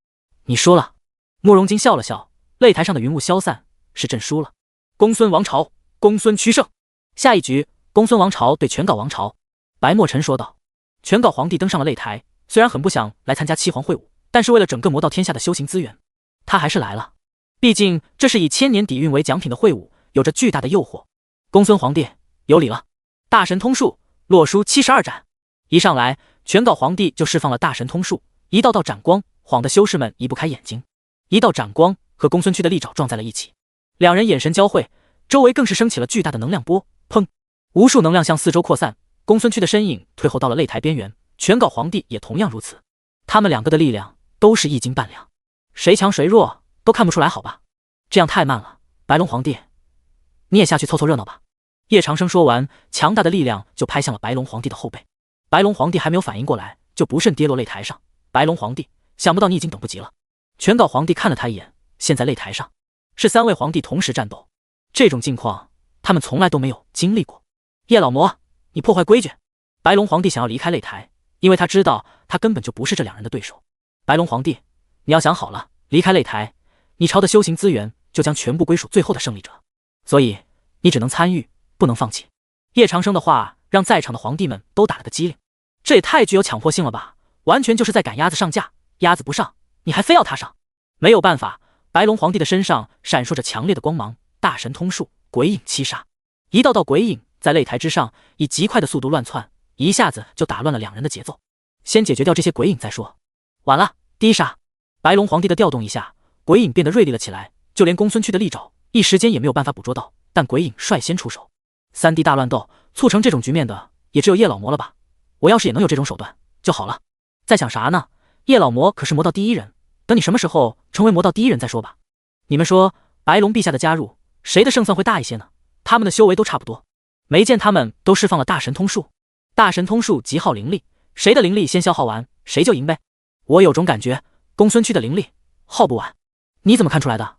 你输了。慕容京笑了笑，擂台上的云雾消散，是朕输了。公孙王朝，公孙屈胜。下一局，公孙王朝对全皋王朝。白墨尘说道。全皋皇帝登上了擂台，虽然很不想来参加七皇会武，但是为了整个魔道天下的修行资源，他还是来了。毕竟这是以1000年底蕴为奖品的会武，有着巨大的诱惑。公孙皇帝有礼了。大神通术，洛书72斩。一上来，全皋皇帝就释放了大神通术，一道道斩光晃得修士们移不开眼睛。一道斩光和公孙区的利爪撞在了一起，两人眼神交汇，周围更是升起了巨大的能量波。砰！无数能量向四周扩散，公孙区的身影退后到了擂台边缘，全皋皇帝也同样如此。他们2个的力量都是1斤半两，谁强谁弱都看不出来，好吧？这样太慢了。白龙皇帝，你也下去凑凑热闹吧。叶长生说完，强大的力量就拍向了白龙皇帝的后背。白龙皇帝还没有反应过来，就不慎跌落擂台上。白龙皇帝，想不到你已经等不及了。全稿皇帝看了他一眼，现在擂台上是3位皇帝同时战斗，这种境况他们从来都没有经历过。叶老魔，你破坏规矩！白龙皇帝想要离开擂台，因为他知道他根本就不是这2人的对手。白龙皇帝，你要想好了，离开擂台，你朝的修行资源就将全部归属最后的胜利者，所以你只能参与，不能放弃。叶长生的话让在场的皇帝们都打了个激灵，这也太具有强迫性了吧，完全就是在赶鸭子上架，鸭子不上，你还非要它上。没有办法，白龙皇帝的身上闪烁着强烈的光芒，大神通术，鬼影七杀，一道道鬼影在擂台之上以极快的速度乱窜，一下子就打乱了2人的节奏。先解决掉这些鬼影再说。晚了，第一杀！白龙皇帝的调动一下，鬼影变得锐利了起来，就连公孙区的利爪一时间也没有办法捕捉到，但鬼影率先出手。3D 大乱斗促成这种局面的也只有叶老魔了吧？我要是也能有这种手段就好了。在想啥呢？叶老魔可是魔道第1人，等你什么时候成为魔道第1人再说吧。你们说白龙陛下的加入，谁的胜算会大一些呢？他们的修为都差不多，没见他们都释放了大神通术，大神通术极耗灵力，谁的灵力先消耗完，谁就赢呗。我有种感觉，公孙区的灵力耗不完。你怎么看出来的？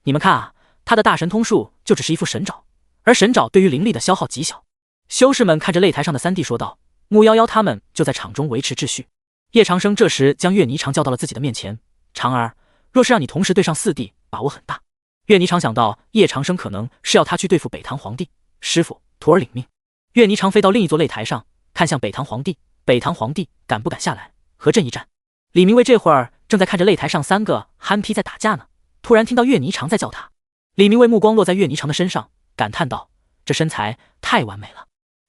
你们看啊，他的大神通术就只是一副神爪，而神爪对于灵力的消耗极小。修士们看着擂台上的3弟说道，木夭夭他们就在场中维持秩序。叶长生这时将岳霓裳叫到了自己的面前，长儿，若是让你同时对上4弟，把握很大。岳霓裳想到叶长生可能是要他去对付北唐皇帝，师傅，徒儿领命。岳霓裳飞到另一座擂台上，看向北唐皇帝，北唐皇帝敢不敢下来和朕一战？李明卫这会儿正在看着擂台上3个憨批在打架呢，突然听到岳霓裳在叫他。李明卫目光落在岳霓裳的身上，感叹道，这身材太完美了，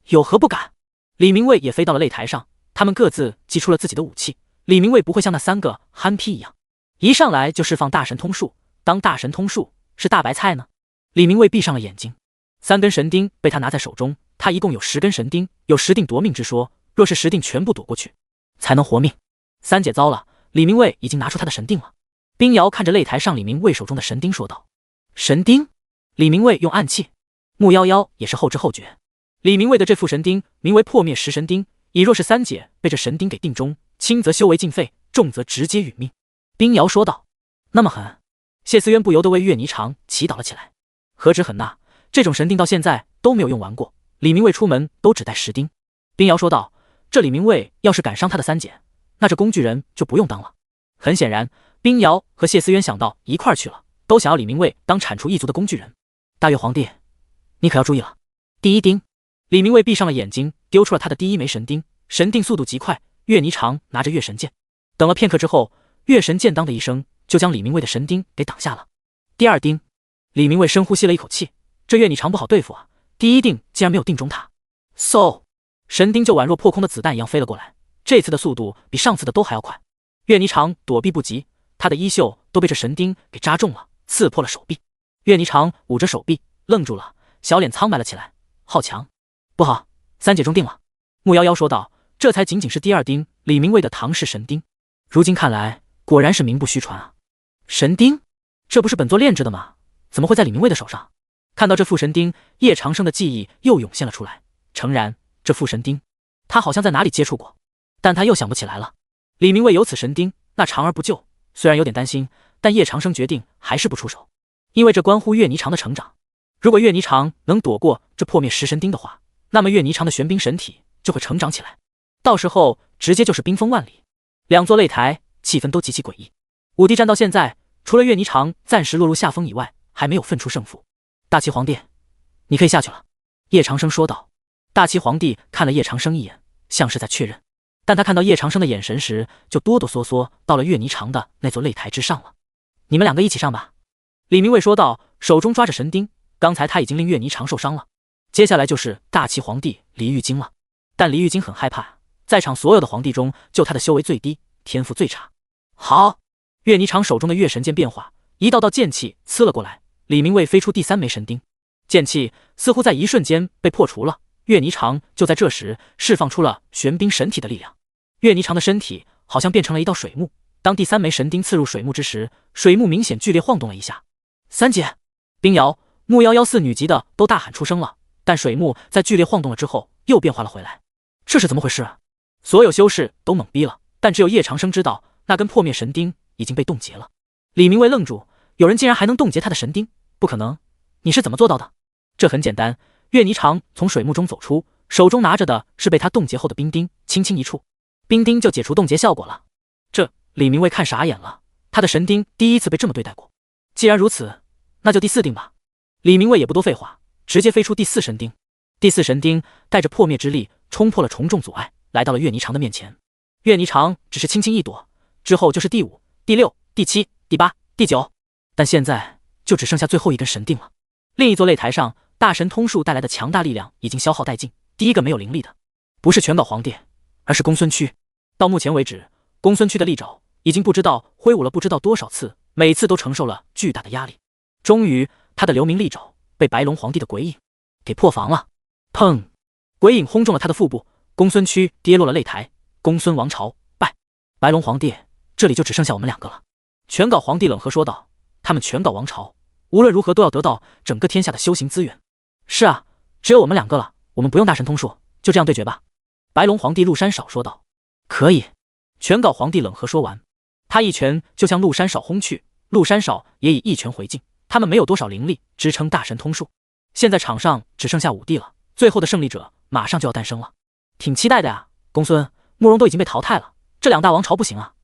有何不敢？李明卫也飞到了擂台上，他们各自祭出了自己的武器。李明卫不会像那3个憨批一样，一上来就释放大神通术，当大神通术是大白菜呢？李明卫闭上了眼睛，3根神钉被他拿在手中，他一共有10根神钉，有10锭夺命之说，若是10锭全部躲过去，才能活命。3姐糟了，李明卫已经拿出他的神钉了。冰瑶看着擂台上李明卫手中的神钉说道，神钉？李明卫用暗器。木夭夭也是后知后觉，李明卫的这副神钉名为破灭食神钉，以若是3姐被这神钉给定中，轻则修为尽废，重则直接殒命。冰瑶说道，那么狠？谢思渊不由得为岳霓裳祈祷了起来。何止狠呐，这种神钉到现在都没有用完过，李明卫出门都只带10钉。冰瑶说道，这李明卫要是敢伤他的3姐，那这工具人就不用当了。很显然，冰瑶和谢思渊想到一块儿去了，都想要李明卫当铲除异族的工具人。大越皇帝，你可要注意了。第1钉，李明卫闭上了眼睛，丢出了他的第1枚神钉，神钉速度极快。岳霓裳拿着月神剑，等了片刻之后，月神剑当的一声就将李明卫的神钉给挡下了。第2钉，李明卫深呼吸了一口气，这岳霓裳不好对付啊，第1钉竟然没有定中他。嗖，神钉就宛若破空的子弹一样飞了过来，这次的速度比上次的都还要快。岳霓裳躲避不及，他的衣袖都被这神钉给扎中了，刺破了手臂。岳霓裳捂着手臂愣住了，小脸苍白了起来。好强，不好，3姐中定了。木夭夭说道，这才仅仅是第2钉，李明卫的唐氏神钉，如今看来果然是名不虚传啊。神钉，这不是本座炼制的吗？怎么会在李明卫的手上？看到这副神钉，叶长生的记忆又涌现了出来。诚然，这副神钉他好像在哪里接触过，但他又想不起来了。李明卫有此神钉，那长而不救，虽然有点担心，但叶长生决定还是不出手，因为这关乎岳霓裳的成长。如果岳霓裳能躲过这破灭食神钉的话，那么岳霓裳的玄冰神体就会成长起来，到时候直接就是冰封万里。2座擂台气氛都极其诡异。5帝战到现在，除了岳霓裳暂时落入下风以外，还没有分出胜负。大齐皇帝，你可以下去了。叶长生说道。大齐皇帝看了叶长生一眼，像是在确认，但他看到叶长生的眼神时，就哆哆嗦嗦到了岳霓裳的那座擂台之上了。你们2个一起上吧。李明卫说道，手中抓着神钉。刚才他已经令岳霓裳受伤了，接下来就是大齐皇帝黎玉京了。但黎玉京很害怕，在场所有的皇帝中，就他的修为最低，天赋最差。好，岳霓裳手中的月神剑变化，一道道剑气呲了过来。李明卫飞出第3枚神钉，剑气似乎在一瞬间被破除了。岳霓裳就在这时释放出了玄冰神体的力量。岳霓裳的身体好像变成了一道水幕，当第3枚神钉刺入水幕之时，水幕明显剧烈晃动了一下。3姐，冰瑶、木夭夭4女级的都大喊出声了，但水幕在剧烈晃动了之后又变化了回来。这是怎么回事啊？所有修士都懵逼了，但只有叶长生知道那根破灭神钉已经被冻结了。李明卫愣住，有人竟然还能冻结他的神钉？不可能，你是怎么做到的？这很简单，岳霓裳从水幕中走出，手中拿着的是被他冻结后的冰钉，轻轻一触，冰钉就解除冻结效果了。这李明卫看傻眼了，他的神钉第一次被这么对待过。既然如此，那就第四钉吧。李明卫也不多废话，直接飞出第四神钉。第四神钉带着破灭之力冲破了重重阻碍，来到了岳霓裳的面前。岳霓裳只是轻轻一躲，之后就是第5、第6、第7、第8、第9，但现在就只剩下最后一根神钉了。另一座擂台上，大神通术带来的强大力量已经消耗殆尽。第一个没有灵力的，不是全岛皇帝，而是公孙区。到目前为止，公孙区的利爪已经不知道挥舞了不知道多少次，每次都承受了巨大的压力。终于，他的留名利爪被白龙皇帝的鬼影给破防了。砰！鬼影轰中了他的腹部，公孙区跌落了擂台。公孙王朝败。白龙皇帝，这里就只剩下我们2个了。全皋皇帝冷和说道：“他们全皋王朝无论如何都要得到整个天下的修行资源。”是啊，只有我们2个了，我们不用大神通术，就这样对决吧。白龙皇帝陆山少说道：“可以。”全皋皇帝冷和说完，他一拳就向陆山少轰去，陆山少也以一拳回敬。他们没有多少灵力支撑大神通术，现在场上只剩下5帝了，最后的胜利者马上就要诞生了，挺期待的呀。公孙、慕容都已经被淘汰了，这2大王朝不行啊！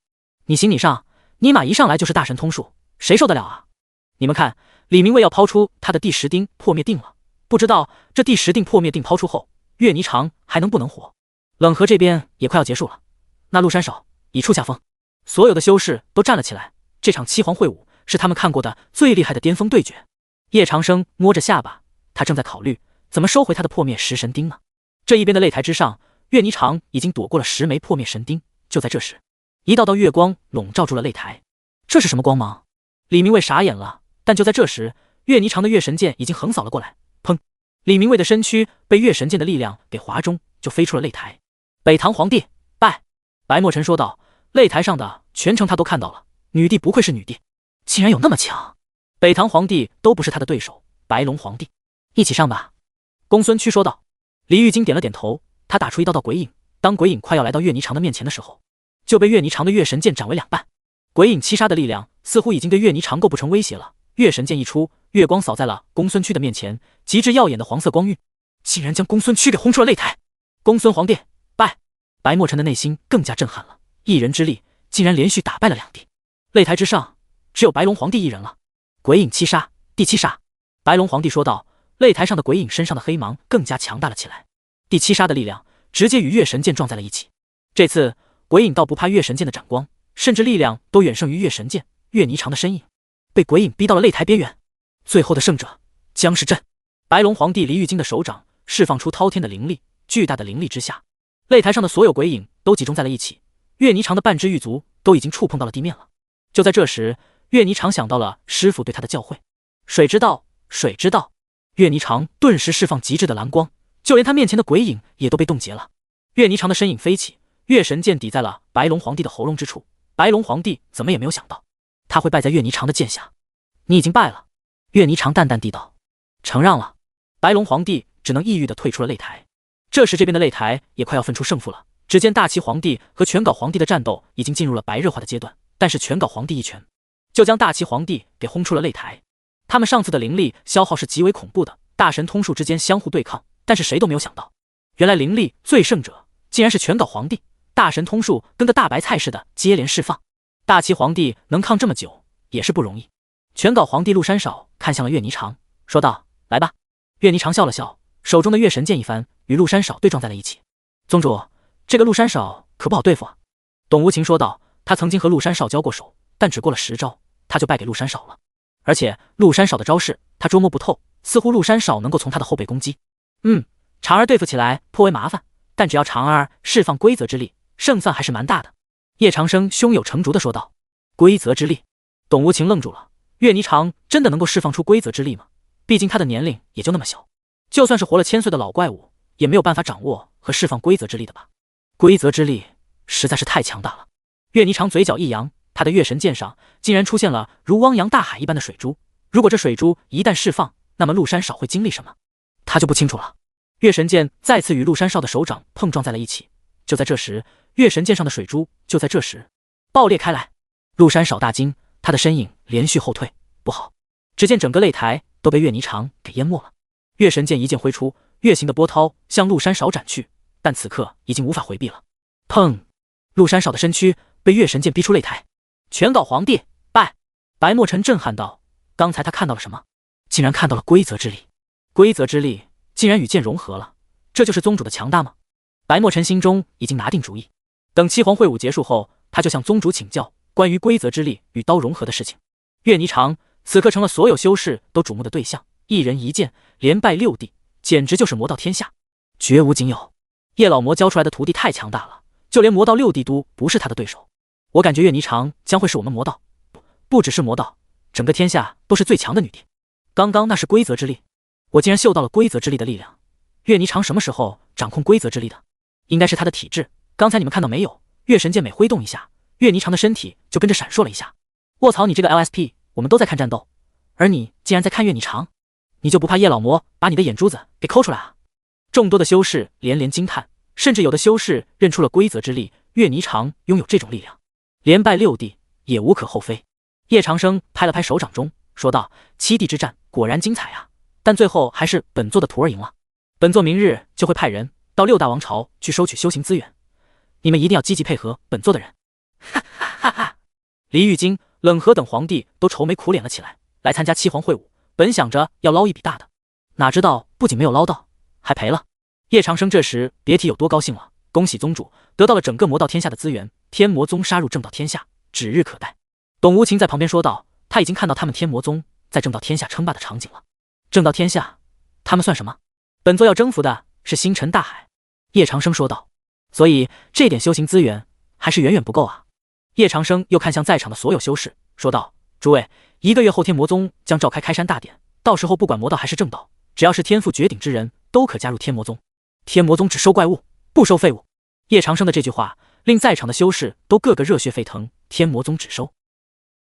你行你上，尼玛一上来就是大神通术，谁受得了啊？你们看，李明卫要抛出他的第10钉破灭定了，不知道这第10钉破灭定抛出后，岳霓裳还能不能活？冷河这边也快要结束了，那陆山少已处下风。所有的修士都站了起来，这场七皇会武是他们看过的最厉害的巅峰对决。叶长生摸着下巴，他正在考虑怎么收回他的破灭10神钉呢。这一边的擂台之上，岳霓裳已经躲过了10枚破灭神钉。就在这时，一道道月光笼罩住了擂台。这是什么光芒？李明卫傻眼了。但就在这时，岳霓裳的月神剑已经横扫了过来。砰！李明卫的身躯被月神剑的力量给划中，就飞出了擂台。北唐皇帝败。白墨尘说道。擂台上的全程他都看到了，女帝不愧是女帝，竟然有那么强。北唐皇帝都不是他的对手。白龙皇帝，一起上吧。公孙区说道。李玉京点了点头，他打出一道道鬼影。当鬼影快要来到岳霓裳的面前的时候，就被岳霓裳的月神剑斩为2半。鬼影七杀的力量似乎已经对岳霓裳构不成威胁了。月神剑一出，月光扫在了公孙区的面前，极致耀眼的黄色光晕，竟然将公孙区给轰出了擂台。公孙皇帝败。白墨尘的内心更加震撼了，一人之力竟然连续打败了2帝。擂台之上只有白龙皇帝一人了。鬼影七杀，第7杀。白龙皇帝说道。擂台上的鬼影身上的黑芒更加强大了起来，第7杀的力量直接与月神剑撞在了一起。这次鬼影倒不怕月神剑的斩光，甚至力量都远胜于月神剑。岳霓裳的身影被鬼影逼到了擂台边缘，最后的胜者将是朕。白龙皇帝黎玉京的手掌释放出滔天的灵力，巨大的灵力之下，擂台上的所有鬼影都集中在了一起，岳霓裳的半只玉足都已经触碰到了地面了。就在这时，岳霓裳想到了师父对他的教诲：水之道，水之道。岳霓裳顿时释放极致的蓝光，就连他面前的鬼影也都被冻结了。岳霓裳的身影飞起，月神剑抵在了白龙皇帝的喉咙之处。白龙皇帝怎么也没有想到他会败在岳霓裳的剑下。你已经败了。岳霓裳淡淡地道。承让了。白龙皇帝只能抑郁地退出了擂台。这时这边的擂台也快要分出胜负了。只见大齐皇帝和全皋皇帝的战斗已经进入了白热化的阶段，但是全皋皇帝一拳就将大齐皇帝给轰出了擂台。他们上次的灵力消耗是极为恐怖的，大神通术之间相互对抗，但是谁都没有想到，原来灵力最胜者竟然是全皋皇帝。大神通术跟个大白菜似的接连释放，大齐皇帝能抗这么久也是不容易。全皋皇帝陆山少看向了岳霓裳，说道：“来吧。”岳霓裳笑了笑，手中的月神剑一翻，与陆山少对撞在了一起。宗主，这个陆山少可不好对付啊。董无情说道。他曾经和陆山少交过手，但只过了10招，他就败给陆山少了。而且陆山少的招式他捉摸不透，似乎陆山少能够从他的后背攻击。长儿对付起来颇为麻烦，但只要长儿释放规则之力，胜算还是蛮大的。叶长生胸有成竹地说道。规则之力？董无情愣住了。岳霓裳真的能够释放出规则之力吗？毕竟他的年龄也就那么小，就算是活了1000岁的老怪物，也没有办法掌握和释放规则之力的吧？规则之力实在是太强大了。岳霓裳嘴角一扬，他的月神剑上竟然出现了如汪洋大海一般的水珠。如果这水珠一旦释放，那么陆山少会经历什么？他就不清楚了。月神剑再次与陆山少的手掌碰撞在了一起，就在这时，月神剑上的水珠就在这时爆裂开来。陆山少大惊，他的身影连续后退，不好！只见整个擂台都被月霓裳给淹没了。月神剑一剑挥出，月形的波涛向陆山少斩去，但此刻已经无法回避了。砰！陆山少的身躯被月神剑逼出擂台。全稿皇帝拜！白墨尘震撼道：刚才他看到了什么？竟然看到了规则之力！规则之力竟然与剑融合了，这就是宗主的强大吗？白墨尘心中已经拿定主意，等七皇会武结束后，他就向宗主请教关于规则之力与刀融合的事情。月霓裳此刻成了所有修士都瞩目的对象，一人一剑，连败6帝，简直就是魔道天下，绝无仅有。叶老魔教出来的徒弟太强大了，就连魔道6帝都不是他的对手。我感觉月霓裳将会是我们魔道，不只是魔道，整个天下都是最强的女帝。刚刚那是规则之力，我竟然嗅到了规则之力的力量。月霓裳什么时候掌控规则之力的？应该是他的体质。刚才你们看到没有？月神剑每挥动一下，月霓裳的身体就跟着闪烁了一下。卧槽，你这个 LSP， 我们都在看战斗，而你竟然在看月霓裳，你就不怕叶老魔把你的眼珠子给抠出来啊？众多的修士连连惊叹，甚至有的修士认出了规则之力，月霓裳拥有这种力量，连败6帝也无可厚非。叶长生拍了拍手掌中，说道：7帝之战果然精彩啊，但最后还是本座的徒儿赢了。本座明日就会派人到6大王朝去收取修行资源，你们一定要积极配合本座的人。哈哈哈哈！黎玉京、冷河等皇帝都愁眉苦脸了起来，来参加七皇会武，本想着要捞一笔大的，哪知道不仅没有捞到，还赔了。叶长生这时别提有多高兴了，恭喜宗主得到了整个魔道天下的资源，天魔宗杀入正道天下，指日可待。董无情在旁边说道，他已经看到他们天魔宗在正道天下称霸的场景了。正道天下，他们算什么？本座要征服的是星辰大海。叶长生说道，所以这点修行资源还是远远不够啊。叶长生又看向在场的所有修士，说道：诸位，1个月后天魔宗将召开开山大典，到时候不管魔道还是正道，只要是天赋绝顶之人都可加入天魔宗。天魔宗只收怪物，不收废物。叶长生的这句话令在场的修士都个个热血沸腾，天魔宗只收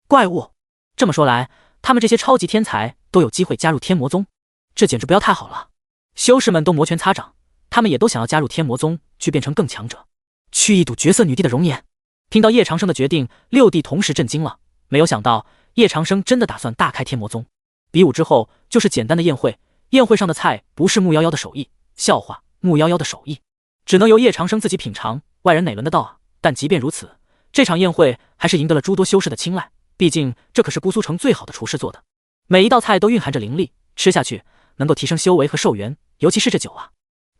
怪物，这么说来，他们这些超级天才都有机会加入天魔宗，这简直不要太好了。修士们都摩拳擦掌，他们也都想要加入天魔宗，去变成更强者，去一睹绝色女帝的容颜。听到叶长生的决定，6帝同时震惊了，没有想到叶长生真的打算大开天魔宗。比武之后就是简单的宴会，宴会上的菜不是木夭夭的手艺，笑话，木夭夭的手艺只能由叶长生自己品尝，外人哪轮得到啊？但即便如此，这场宴会还是赢得了诸多修士的青睐，毕竟这可是姑苏城最好的厨师做的，每一道菜都蕴含着灵力，吃下去能够提升修为和寿元，尤其是这酒啊，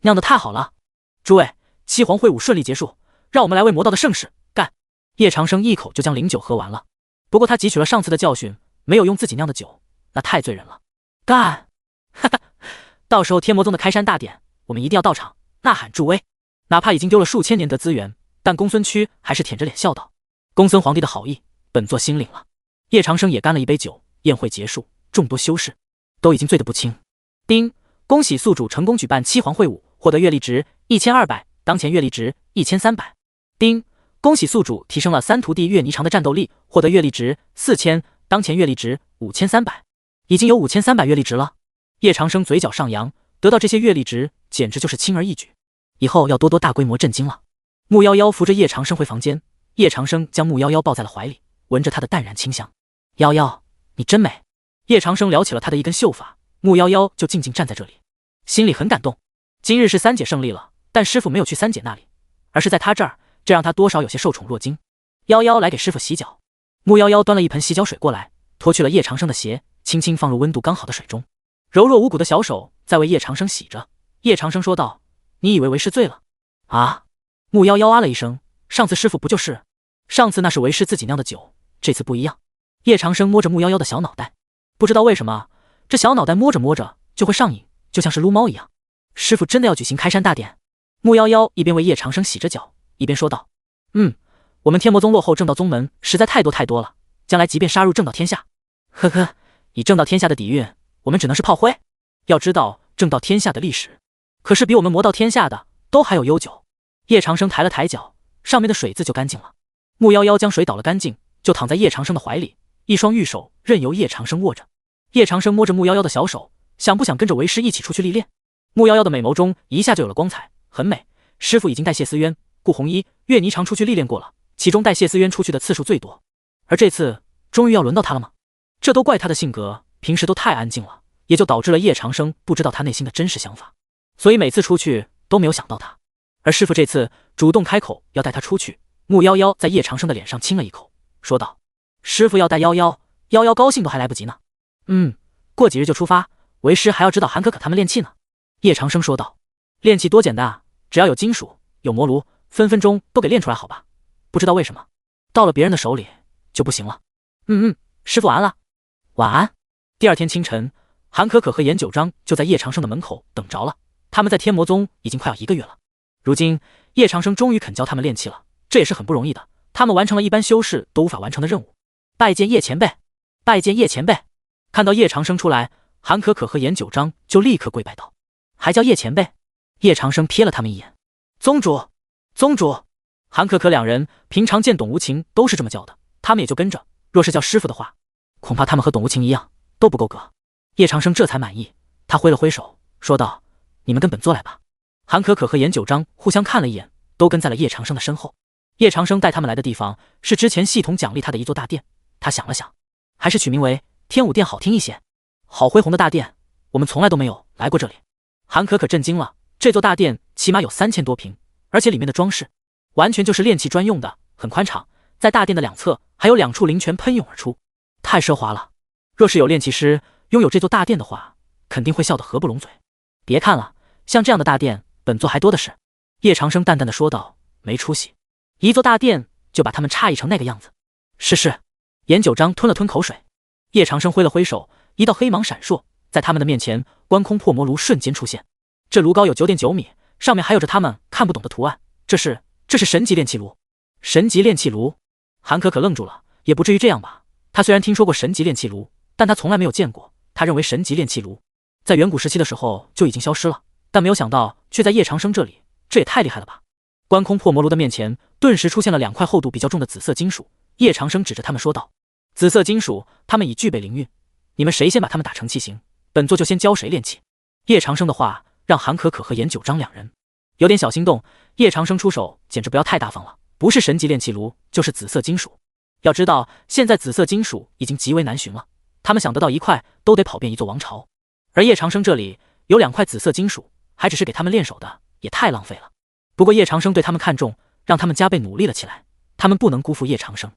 酿得太好了。诸位，七皇会武顺利结束，让我们来为魔道的盛世干！叶长生一口就将灵酒喝完了，不过他汲取了上次的教训，没有用自己酿的酒，那太醉人了。干！哈哈，到时候天魔宗的开山大典，我们一定要到场，呐喊助威。哪怕已经丢了数千年的资源，但公孙区还是舔着脸笑道：公孙皇帝的好意，本座心领了。叶长生也干了一杯酒，宴会结束，众多修士都已经醉得不轻。丁，恭喜宿主成功举办七皇会武，获得阅历值1200，当前阅历值1300。丁，恭喜宿主提升了3徒弟月霓裳的战斗力，获得阅历值4000，当前阅历值5300，已经有5300阅历值了。叶长生嘴角上扬，得到这些阅历值简直就是轻而易举，以后要多多大规模震惊了。木夭夭扶着叶长生回房间，叶长生将木夭夭抱在了怀里，闻着她的淡然清香。夭夭，你真美。叶长生撩起了她的一根秀发，木夭夭就静静站在这里，心里很感动。今日是三姐胜利了，但师傅没有去三姐那里，而是在她这儿，这让她多少有些受宠若惊。夭夭来给师傅洗脚。木夭夭端了一盆洗脚水过来，脱去了叶长生的鞋，轻轻放入温度刚好的水中，柔弱无骨的小手在为叶长生洗着。叶长生说道：你以为为师醉了啊？木夭夭啊了一声，上次师傅不就是？上次那是为师自己酿的酒，这次不一样。叶长生摸着木夭夭的小脑袋，不知道为什么这小脑袋摸着摸着就会上瘾，就像是撸猫一样。师傅真的要举行开山大典？木夭夭一边为叶长生洗着脚，一边说道：我们天魔宗落后正道宗门实在太多了，将来即便杀入正道天下，呵呵，以正道天下的底蕴，我们只能是炮灰。要知道正道天下的历史可是比我们魔道天下的都还有悠久。叶长生抬了抬脚，上面的水渍就干净了。木夭夭将水倒了干净，就躺在叶长生的怀里，一双玉手任由叶长生握着。叶长生摸着木夭夭的小手，想不想跟着为师一起出去历练？穆夭夭的美眸中一下就有了光彩，很美。师傅已经带谢思渊、顾红衣、岳霓裳出去历练过了，其中带谢思渊出去的次数最多，而这次终于要轮到他了吗？这都怪他的性格，平时都太安静了，也就导致了叶长生不知道他内心的真实想法，所以每次出去都没有想到他。而师傅这次主动开口要带他出去，穆夭夭在叶长生的脸上亲了一口，说道：“师傅要带夭夭，夭夭高兴都还来不及呢。过几日就出发，为师还要指导韩可可他们练气呢。”叶长生说道：“练气多简单啊，只要有金属，有魔炉，分分钟都给练出来，好吧？不知道为什么，到了别人的手里就不行了。”师傅晚安了。晚安。第二天清晨，韩可可和严九章就在叶长生的门口等着了。他们在天魔宗已经快要1个月了，如今叶长生终于肯教他们练气了，这也是很不容易的。他们完成了一般修士都无法完成的任务。拜见叶前辈，拜见叶前辈。看到叶长生出来，韩可可和严九章就立刻跪拜道：“还叫叶前辈？”叶长生瞥了他们一眼：“宗主，宗主。”韩可可两人平常见董无情都是这么叫的，他们也就跟着。若是叫师傅的话，恐怕他们和董无情一样都不够格。叶长生这才满意，他挥了挥手说道：“你们跟本座来吧。”韩可可和严九章互相看了一眼，都跟在了叶长生的身后。叶长生带他们来的地方是之前系统奖励他的一座大殿，他想了想，还是取名为天武殿好听一些。好恢宏的大殿，我们从来都没有来过这里。韩可可震惊了，这座大殿起码有3000多平，而且里面的装饰完全就是炼气专用的，很宽敞，在大殿的两侧还有2处灵泉喷涌而出，太奢华了。若是有炼气师拥有这座大殿的话，肯定会笑得合不拢嘴。别看了，像这样的大殿本座还多的是。叶长生淡淡的说道：“没出息，一座大殿就把他们诧异成那个样子。”是。严九章吞了吞口水。叶长生挥了挥手，一道黑芒闪烁，在他们的面前，观空破魔炉瞬间出现。这炉高有9.9米，上面还有着他们看不懂的图案。这是神级炼气炉。神级炼气炉？韩可可愣住了，也不至于这样吧？他虽然听说过神级炼气炉，但他从来没有见过。他认为神级炼气炉在远古时期的时候就已经消失了，但没有想到却在叶长生这里，这也太厉害了吧！观空破魔炉的面前顿时出现了2块厚度比较重的紫色金属。叶长生指着他们说道：“紫色金属，他们已具备灵运，你们谁先把他们打成气形，本座就先教谁练气。”叶长生的话让韩可可和严九章两人有点小心动。叶长生出手简直不要太大方了，不是神级炼气炉就是紫色金属。要知道现在紫色金属已经极为难寻了，他们想得到1块都得跑遍一座王朝，而叶长生这里有2块紫色金属，还只是给他们练手的，也太浪费了。不过叶长生对他们看重，让他们加倍努力了起来，他们不能辜负叶长生。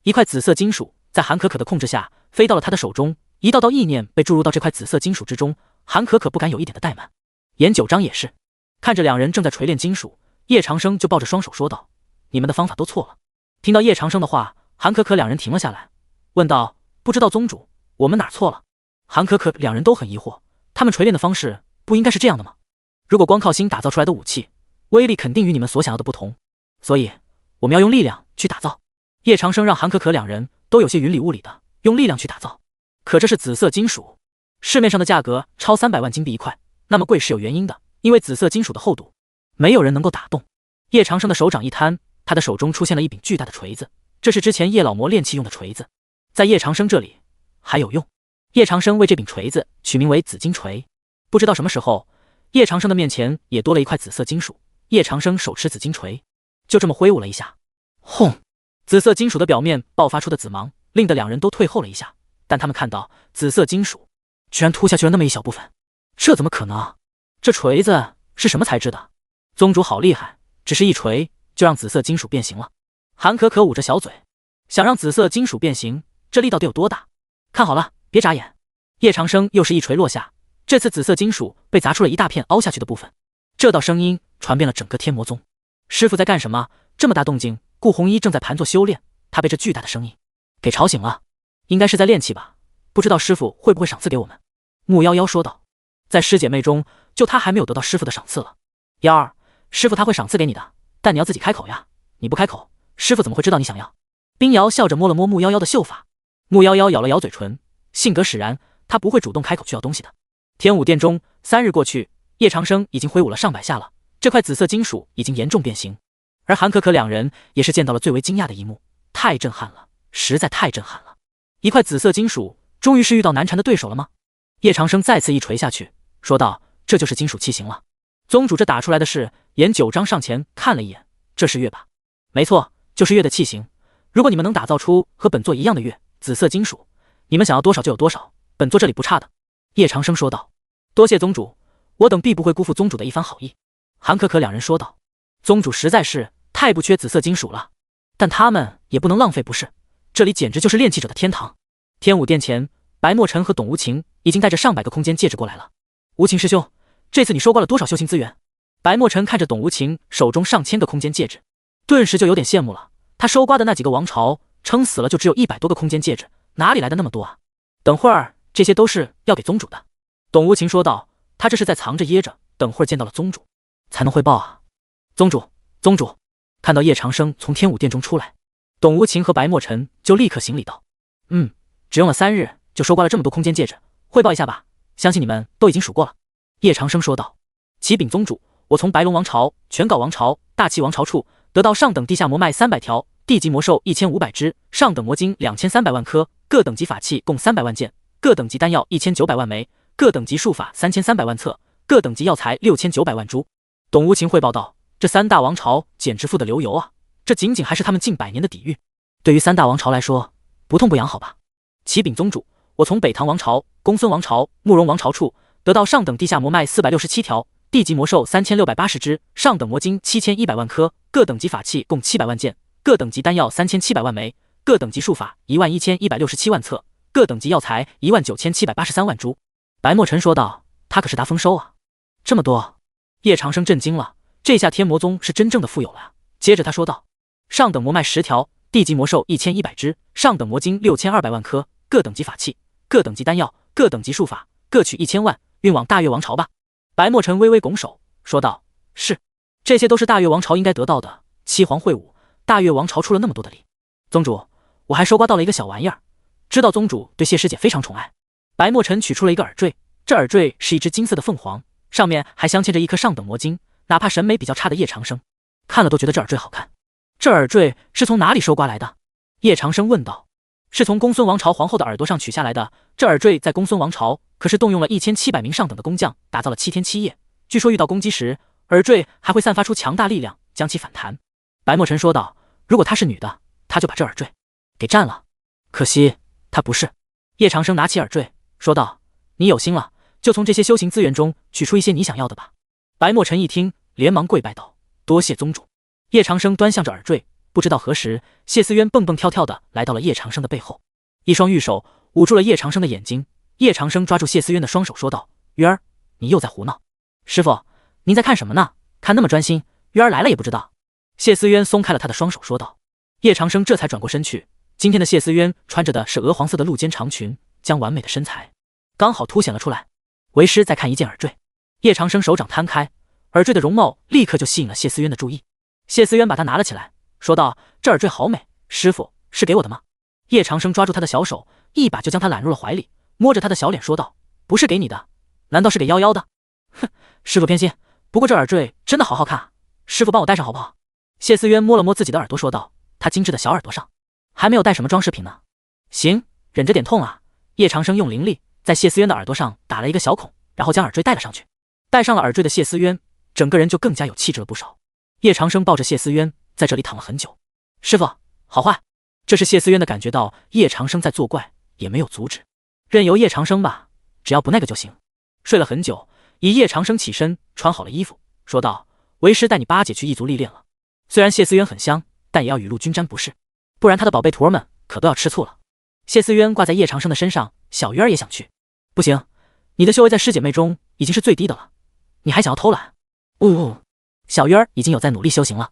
1块紫色金属在韩可可的控制下飞到了他的手中，一道道意念被注入到这块紫色金属之中，韩可可不敢有一点的怠慢。严九章也是看着2人正在锤炼金属，叶长生就抱着双手说道：“你们的方法都错了。”听到叶长生的话，韩可可两人停了下来，问道：“不知道宗主，我们哪错了？”韩可可两人都很疑惑，他们锤炼的方式不应该是这样的吗？如果光靠心打造出来的武器，威力肯定与你们所想要的不同，所以我们要用力量去打造。叶长生让韩可可两人都有些云里雾里的用力量去打造，可这是紫色金属，市面上的价格超300万金币1块，那么贵是有原因的，因为紫色金属的厚度没有人能够打动。叶长生的手掌一摊，他的手中出现了一柄巨大的锤子，这是之前叶老魔炼气用的锤子，在叶长生这里还有用。叶长生为这柄锤子取名为紫金锤。不知道什么时候，叶长生的面前也多了1块紫色金属。叶长生手持紫金锤，就这么挥舞了一下，轰！紫色金属的表面爆发出的紫芒，令得两人都退后了一下。但他们看到紫色金属居然凸下去了那么一小部分，这怎么可能？这锤子是什么材质的？宗主好厉害，只是一锤就让紫色金属变形了。韩可可捂着小嘴，想让紫色金属变形，这力道得有多大？看好了，别眨眼。叶长生又是一锤落下，这次紫色金属被砸出了一大片凹下去的部分。这道声音传遍了整个天魔宗。师傅在干什么？这么大动静！顾红衣正在盘坐修炼，他被这巨大的声音给吵醒了，应该是在练气吧？不知道师傅会不会赏赐给我们？穆夭夭说道。在师姐妹中，就她还没有得到师傅的赏赐了。幺儿，师傅他会赏赐给你的，但你要自己开口呀！你不开口，师傅怎么会知道你想要？冰瑶笑着摸了摸穆夭夭的秀发。穆夭夭咬了咬嘴唇，性格使然，她不会主动开口去要东西的。天武殿中3日过去，叶长生已经挥舞了上百下了，这块紫色金属已经严重变形。而韩可可两人也是见到了最为惊讶的一幕，太震撼了，实在太震撼了！一块紫色金属终于是遇到难缠的对手了吗？叶长生再次一锤下去，说道：“这就是金属器型了。宗主这打出来的是，沿9章上前看了一眼，这是月吧？没错，就是月的器型。如果你们能打造出和本座一样的月，紫色金属，你们想要多少就有多少，本座这里不差的。叶长生说道。多谢宗主，我等必不会辜负宗主的一番好意。韩可可两人说道。宗主实在是太不缺紫色金属了，但他们也不能浪费不是？这里简直就是炼器者的天堂。天武殿前，白墨尘和董无情已经带着上百个空间戒指过来了。无情师兄，这次你收刮了多少修行资源？白墨尘看着董无情手中上千个空间戒指，顿时就有点羡慕了。他收刮的那几个王朝，撑死了就只有100多个空间戒指，哪里来的那么多啊？等会儿这些都是要给宗主的。董无情说道，他这是在藏着掖着，等会儿见到了宗主才能汇报啊。宗主，宗主！看到叶长生从天武殿中出来，董无情和白墨尘就立刻行礼道：只用了3日就收刮了这么多空间戒指，汇报一下吧，相信你们都已经数过了。叶长生说道。启禀宗主，我从白龙王朝、全皋王朝、大气王朝处得到上等地下魔脉300条，地级魔兽1500只，上等魔晶2300万颗，各等级法器共300万件，各等级丹药1900万枚，各等级术法3300万册，各等级药材6900万株。董无情汇报道，这3大王朝简直富得流油啊，这仅仅还是他们近100年的底蕴，对于3大王朝来说，不痛不痒好吧。启禀宗主，我从北唐王朝、公孙王朝、慕容王朝处得到上等地下魔脉467条，地级魔兽3680只，上等魔晶7100万颗，各等级法器共700万件，各等级丹药3700万枚，各等级术法11167万册，各等级药材19783万株。白墨尘说道，他可是大丰收啊，这么多！叶长生震惊了，这下天魔宗是真正的富有了啊。接着他说道，上等魔脉10条，地级魔兽1100只，上等魔晶6200万颗，各等级法器、各等级丹药、各等级术法各取1000万，运往大越王朝吧。白墨尘微微拱手说道，是，这些都是大越王朝应该得到的。七皇会武，大越王朝出了那么多的礼。宗主，我还收刮到了一个小玩意儿，知道宗主对谢师姐非常宠爱。白墨尘取出了一个耳坠，这耳坠是一只金色的凤凰，上面还镶嵌着一颗上等魔晶，哪怕审美比较差的叶长生看了都觉得这耳坠好看。这耳坠是从哪里收刮来的？叶长生问道。是从公孙王朝皇后的耳朵上取下来的，这耳坠在公孙王朝可是动用了1700名上等的工匠打造了7天7夜，据说遇到攻击时，耳坠还会散发出强大力量将其反弹。白墨尘说道，如果她是女的，他就把这耳坠给占了，可惜她不是。叶长生拿起耳坠说道，你有心了，就从这些修行资源中取出一些你想要的吧。白墨尘一听连忙跪拜道，多谢宗主。叶长生端详着耳坠，不知道何时，谢思渊蹦蹦跳跳的来到了叶长生的背后，一双玉手捂住了叶长生的眼睛。叶长生抓住谢思渊的双手说道，渊儿，你又在胡闹。师傅，您在看什么呢？看那么专心，渊儿来了也不知道。谢思渊松开了他的双手说道。叶长生这才转过身去，今天的谢思渊穿着的是鹅黄色的露肩长裙，将完美的身材刚好凸显了出来。为师再看一件耳坠。叶长生手掌摊开，耳坠的容貌立刻就吸引了谢思渊的注意。谢思渊把它拿了起来说道，这耳坠好美，师傅是给我的吗？叶长生抓住他的小手，一把就将他揽入了怀里，摸着他的小脸说道，不是给你的，难道是给夭夭的？哼，师傅偏心，不过这耳坠真的好好看啊，师傅帮我戴上好不好？谢思渊摸了摸自己的耳朵说道，他精致的小耳朵上还没有带什么装饰品呢。行，忍着点痛啊。叶长生用灵力在谢思渊的耳朵上打了一个小孔，然后将耳坠戴了上去。戴上了耳坠的谢思渊整个人就更加有气质了不少。叶长生抱着谢思渊在这里躺了很久。师傅好坏？这是谢思渊的感觉到叶长生在作怪，也没有阻止，任由叶长生吧，只要不那个就行。睡了很久，以叶长生起身穿好了衣服说道，为师带你八姐去异族历练了。虽然谢思渊很香，但也要雨露均沾不是，不然他的宝贝徒儿们可都要吃醋了。谢思渊挂在叶长生的身上，小鱼儿也想去。不行，你的修为在师姐妹中已经是最低的了，你还想要偷懒？小鱼儿已经有在努力修行了。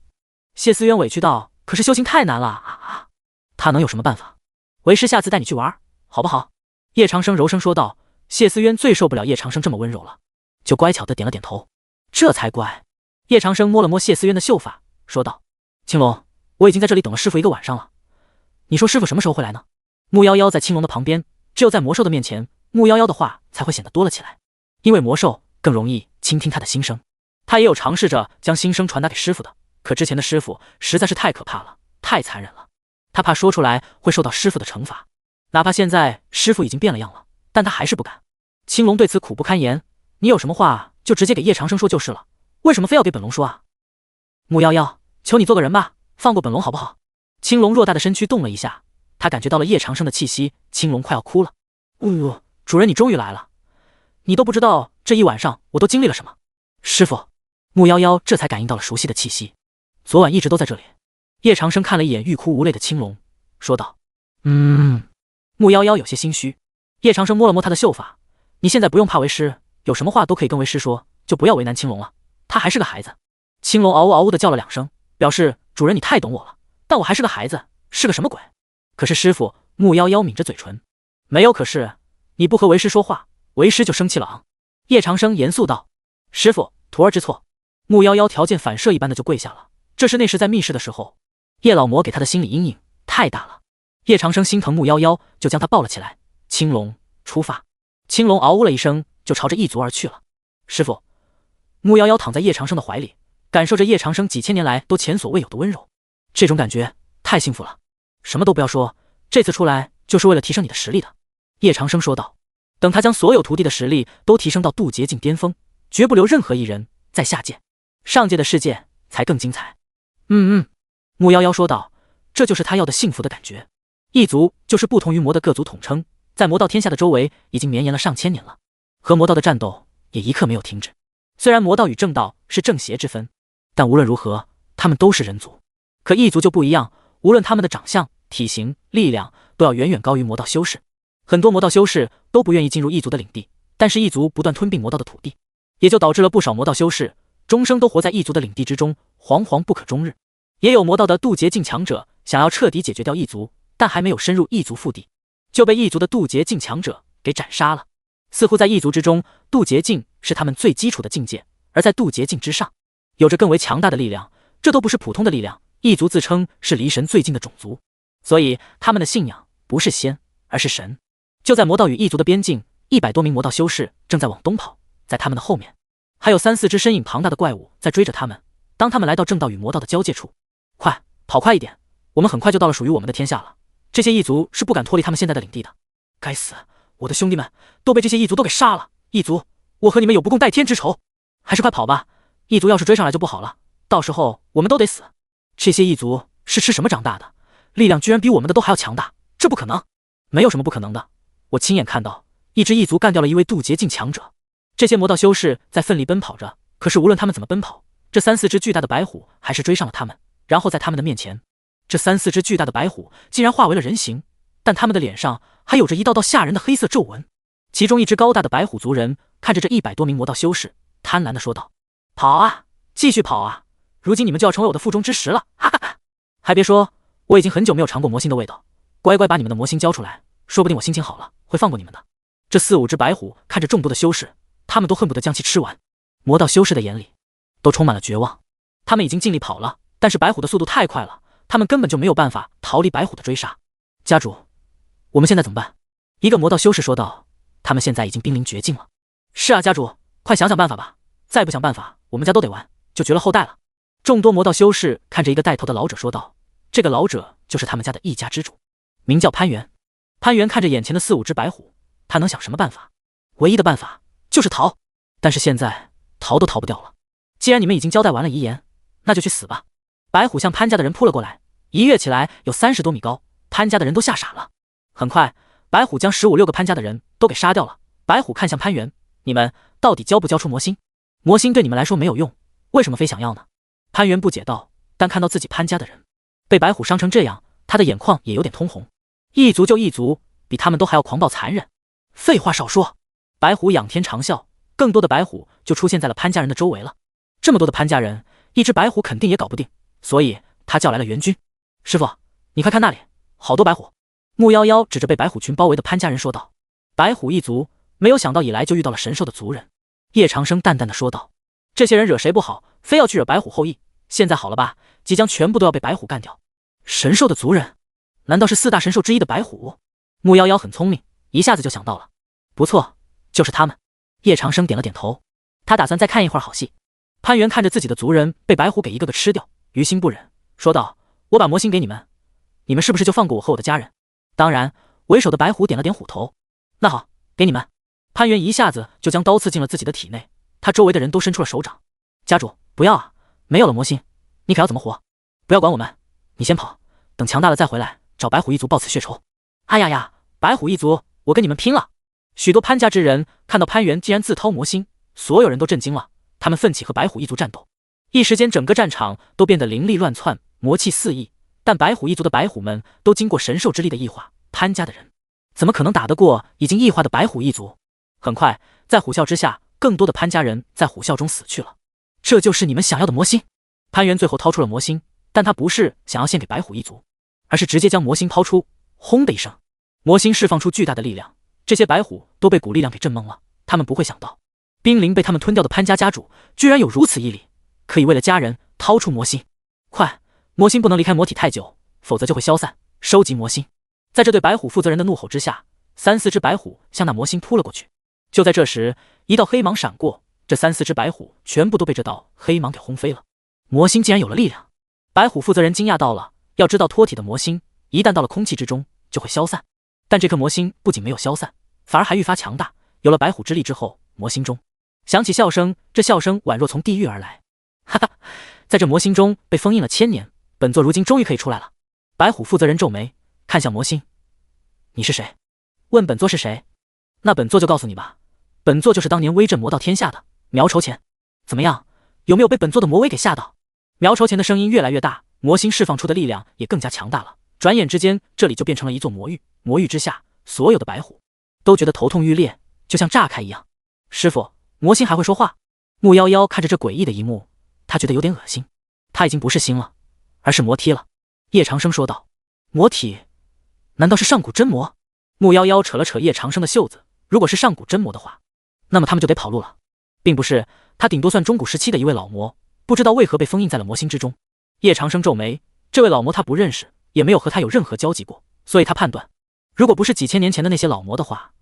谢思渊委屈道，可是修行太难了啊！他能有什么办法？为师下次带你去玩好不好？叶长生柔声说道。谢思渊最受不了叶长生这么温柔了，就乖巧的点了点头，这才乖。叶长生摸了摸谢思渊的秀发说道，青龙，我已经在这里等了师傅1个晚上了，你说师傅什么时候会来呢？木夭夭在青龙的旁边，只有在魔兽的面前，木夭夭的话才会显得多了起来，因为魔兽更容易倾听他的心声。他也有尝试着将心声传达给师傅的，可之前的师傅实在是太可怕了，太残忍了，他怕说出来会受到师傅的惩罚。哪怕现在师傅已经变了样了，但他还是不敢。青龙对此苦不堪言，你有什么话就直接给叶长生说就是了，为什么非要给本龙说啊？木夭夭，求你做个人吧，放过本龙好不好？青龙偌大的身躯动了一下，他感觉到了叶长生的气息，青龙快要哭了。主人你终于来了，你都不知道这一晚上我都经历了什么。师傅，木夭夭这才感应到了熟悉的气息，昨晚一直都在这里。叶长生看了一眼欲哭无泪的青龙，说道：木夭夭有些心虚。叶长生摸了摸他的秀发，你现在不用怕为师，有什么话都可以跟为师说，就不要为难青龙了，他还是个孩子。青龙嗷呜嗷呜的叫了2声，表示主人你太懂我了，但我还是个孩子，是个什么鬼？可是师傅，木夭夭抿着嘴唇，没有可是，你不和为师说话，为师就生气了啊。叶长生严肃道：师傅，徒儿知错。木夭夭条件反射一般的就跪下了，这是那时在密室的时候，叶老魔给他的心理阴影太大了。叶长生心疼木夭夭，就将他抱了起来。青龙出发。青龙嗷呜了一声，就朝着异族而去了。师傅，木夭夭躺在叶长生的怀里，感受着叶长生几千年来都前所未有的温柔，这种感觉太幸福了。什么都不要说，这次出来就是为了提升你的实力的。叶长生说道。等他将所有徒弟的实力都提升到渡劫境巅峰，绝不留任何一人在下界，上界的世界才更精彩。木夭夭说道，这就是他要的幸福的感觉。异族就是不同于魔的各族统称，在魔道天下的周围已经绵延了上千年了，和魔道的战斗也一刻没有停止。虽然魔道与正道是正邪之分，但无论如何他们都是人族。可异族就不一样，无论他们的长相、体型、力量都要远远高于魔道修士。很多魔道修士都不愿意进入异族的领地，但是异族不断吞并魔道的土地，也就导致了不少魔道修士终生都活在异族的领地之中，惶惶不可终日。也有魔道的渡劫境强者想要彻底解决掉异族，但还没有深入异族腹地，就被异族的渡劫境强者给斩杀了。似乎在异族之中，渡劫境是他们最基础的境界，而在渡劫境之上，有着更为强大的力量，这都不是普通的力量。异族自称是离神最近的种族，所以他们的信仰不是仙，而是神。就在魔道与异族的边境，100多名魔道修士正在往东跑，在他们的后面还有3、4只身影庞大的怪物在追着他们。当他们来到正道与魔道的交界处，快，跑快一点，我们很快就到了属于我们的天下了。这些异族是不敢脱离他们现在的领地的。该死，我的兄弟们都被这些异族都给杀了。异族，我和你们有不共戴天之仇，还是快跑吧，异族要是追上来就不好了，到时候我们都得死。这些异族是吃什么长大的，力量居然比我们的都还要强大，这不可能。没有什么不可能的，我亲眼看到一支异族干掉了一位渡劫境强者。这些魔道修士在奋力奔跑着，可是无论他们怎么奔跑，这3、4只巨大的白虎还是追上了他们，然后在他们的面前，这3、4只巨大的白虎竟然化为了人形，但他们的脸上还有着一道道吓人的黑色皱纹。其中一只高大的白虎族人看着这100多名魔道修士，贪婪地说道：跑啊，继续跑啊，如今你们就要成为我的腹中之食了，哈哈哈！还别说，我已经很久没有尝过魔心的味道，乖乖把你们的魔心交出来，说不定我心情好了会放过你们的。这4、5只白虎看着众多的修士，他们都恨不得将其吃完。魔道修士的眼里都充满了绝望，他们已经尽力跑了，但是白虎的速度太快了，他们根本就没有办法逃离白虎的追杀。家主，我们现在怎么办？一个魔道修士说道，他们现在已经濒临绝境了。是啊，家主，快想想办法吧，再不想办法，我们家都得完，就绝了后代了。众多魔道修士看着一个带头的老者说道，这个老者就是他们家的一家之主，名叫潘元。潘元看着眼前的4、5只白虎，他能想什么办法？唯一的办法就是逃，但是现在逃都逃不掉了。既然你们已经交代完了遗言，那就去死吧。白虎向潘家的人扑了过来，一跃起来有30多米高，潘家的人都吓傻了。很快，白虎将15、16个潘家的人都给杀掉了。白虎看向潘元，你们到底交不交出魔心？魔心对你们来说没有用，为什么非想要呢？潘元不解道，但看到自己潘家的人被白虎伤成这样，他的眼眶也有点通红。异族就异族，比他们都还要狂暴残忍。废话少说，白虎仰天长啸，更多的白虎就出现在了潘家人的周围了。这么多的潘家人，一只白虎肯定也搞不定，所以他叫来了援军。师傅，你快看那里，好多白虎。木夭夭指着被白虎群包围的潘家人说道。白虎一族没有想到以来就遇到了神兽的族人。叶长生淡淡的说道，这些人惹谁不好，非要去惹白虎后裔，现在好了吧，即将全部都要被白虎干掉。神兽的族人，难道是4大神兽之一的白虎？木夭夭很聪明，一下子就想到了。不错，就是他们。叶长生点了点头，他打算再看一会儿好戏。潘元看着自己的族人被白虎给一个个吃掉，于心不忍，说道，我把魔心给你们，你们是不是就放过我和我的家人？当然，为首的白虎点了点虎头，那好，给你们。潘元一下子就将刀刺进了自己的体内，他周围的人都伸出了手掌。家主，不要啊！没有了魔心，你可要怎么活？不要管我们，你先跑，等强大了再回来找白虎一族报此血仇。哎呀呀，白虎一族，我跟你们拼了！许多潘家之人看到潘元竟然自掏魔心，所有人都震惊了，他们奋起和白虎一族战斗。一时间整个战场都变得凌厉乱窜，魔气四溢，但白虎一族的白虎们都经过神兽之力的异化，潘家的人怎么可能打得过已经异化的白虎一族？很快，在虎啸之下，更多的潘家人在虎啸中死去了。这就是你们想要的魔心？潘元最后掏出了魔心，但他不是想要献给白虎一族，而是直接将魔心抛出。轰的一声，魔心释放出巨大的力量，这些白虎都被股力量给震懵了。他们不会想到，濒临被他们吞掉的潘家家主居然有如此毅力，可以为了家人掏出魔心。快，魔心不能离开魔体太久，否则就会消散。收集魔心。在这对白虎负责人的怒吼之下，3、4只白虎向那魔心扑了过去。就在这时，一道黑芒闪过，这3、4只白虎全部都被这道黑芒给轰飞了。魔心竟然有了力量！白虎负责人惊讶到了。要知道，脱体的魔心一旦到了空气之中就会消散，但这颗魔心不仅没有消散，反而还愈发强大。有了白虎之力之后，魔心中响起笑声，这笑声宛若从地狱而来。哈哈，在这魔心中被封印了1000年，本座如今终于可以出来了。白虎负责人皱眉，看向魔心：“你是谁？问本座是谁？那本座就告诉你吧，本座就是当年威震魔道天下的苗筹前。怎么样，有没有被本座的魔威给吓到？”苗筹前的声音越来越大，魔心释放出的力量也更加强大了。转眼之间，这里就变成了一座魔域。魔域之下，所有的白虎都觉得头痛欲裂，就像炸开一样。师傅，魔心还会说话？木夭夭看着这诡异的一幕，他觉得有点恶心。他已经不是心了，而是魔体了。叶长生说道：“魔体？难道是上古真魔？”木夭夭扯了扯叶长生的袖子，如果是上古真魔的话，那么他们就得跑路了。并不是，他顶多算中古时期的一位老魔，不知道为何被封印在了魔心之中。叶长生皱眉，这位老魔他不认识，也没有和他有任何交集过，所以他判断，如果不是几千年前的那些老魔的话，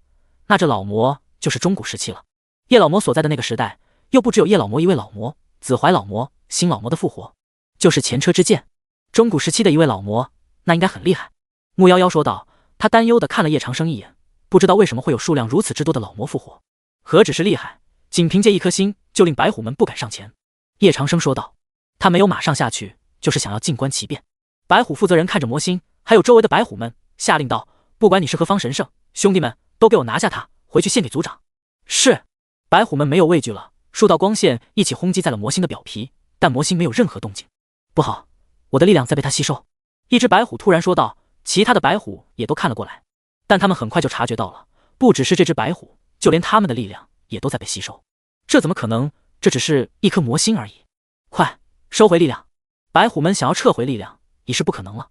那这老魔就是中古时期了。叶老魔所在的那个时代，又不只有叶老魔一位老魔，子怀老魔、新老魔的复活，就是前车之鉴。中古时期的一位老魔，那应该很厉害。木夭夭说道，他担忧地看了叶长生一眼，不知道为什么会有数量如此之多的老魔复活，何止是厉害，仅凭借一颗心就令白虎们不敢上前。叶长生说道，他没有马上下去，就是想要静观其变。白虎负责人看着魔心，还有周围的白虎们，下令道：“不管你是何方神圣，兄弟们都给我拿下他，回去献给族长。”是。白虎们没有畏惧了，数道光线一起轰击在了魔心的表皮，但魔心没有任何动静。不好，我的力量在被他吸收。一只白虎突然说道，其他的白虎也都看了过来，但他们很快就察觉到了，不只是这只白虎，就连他们的力量也都在被吸收。这怎么可能？这只是一颗魔心而已。快收回力量！白虎们想要撤回力量已是不可能了，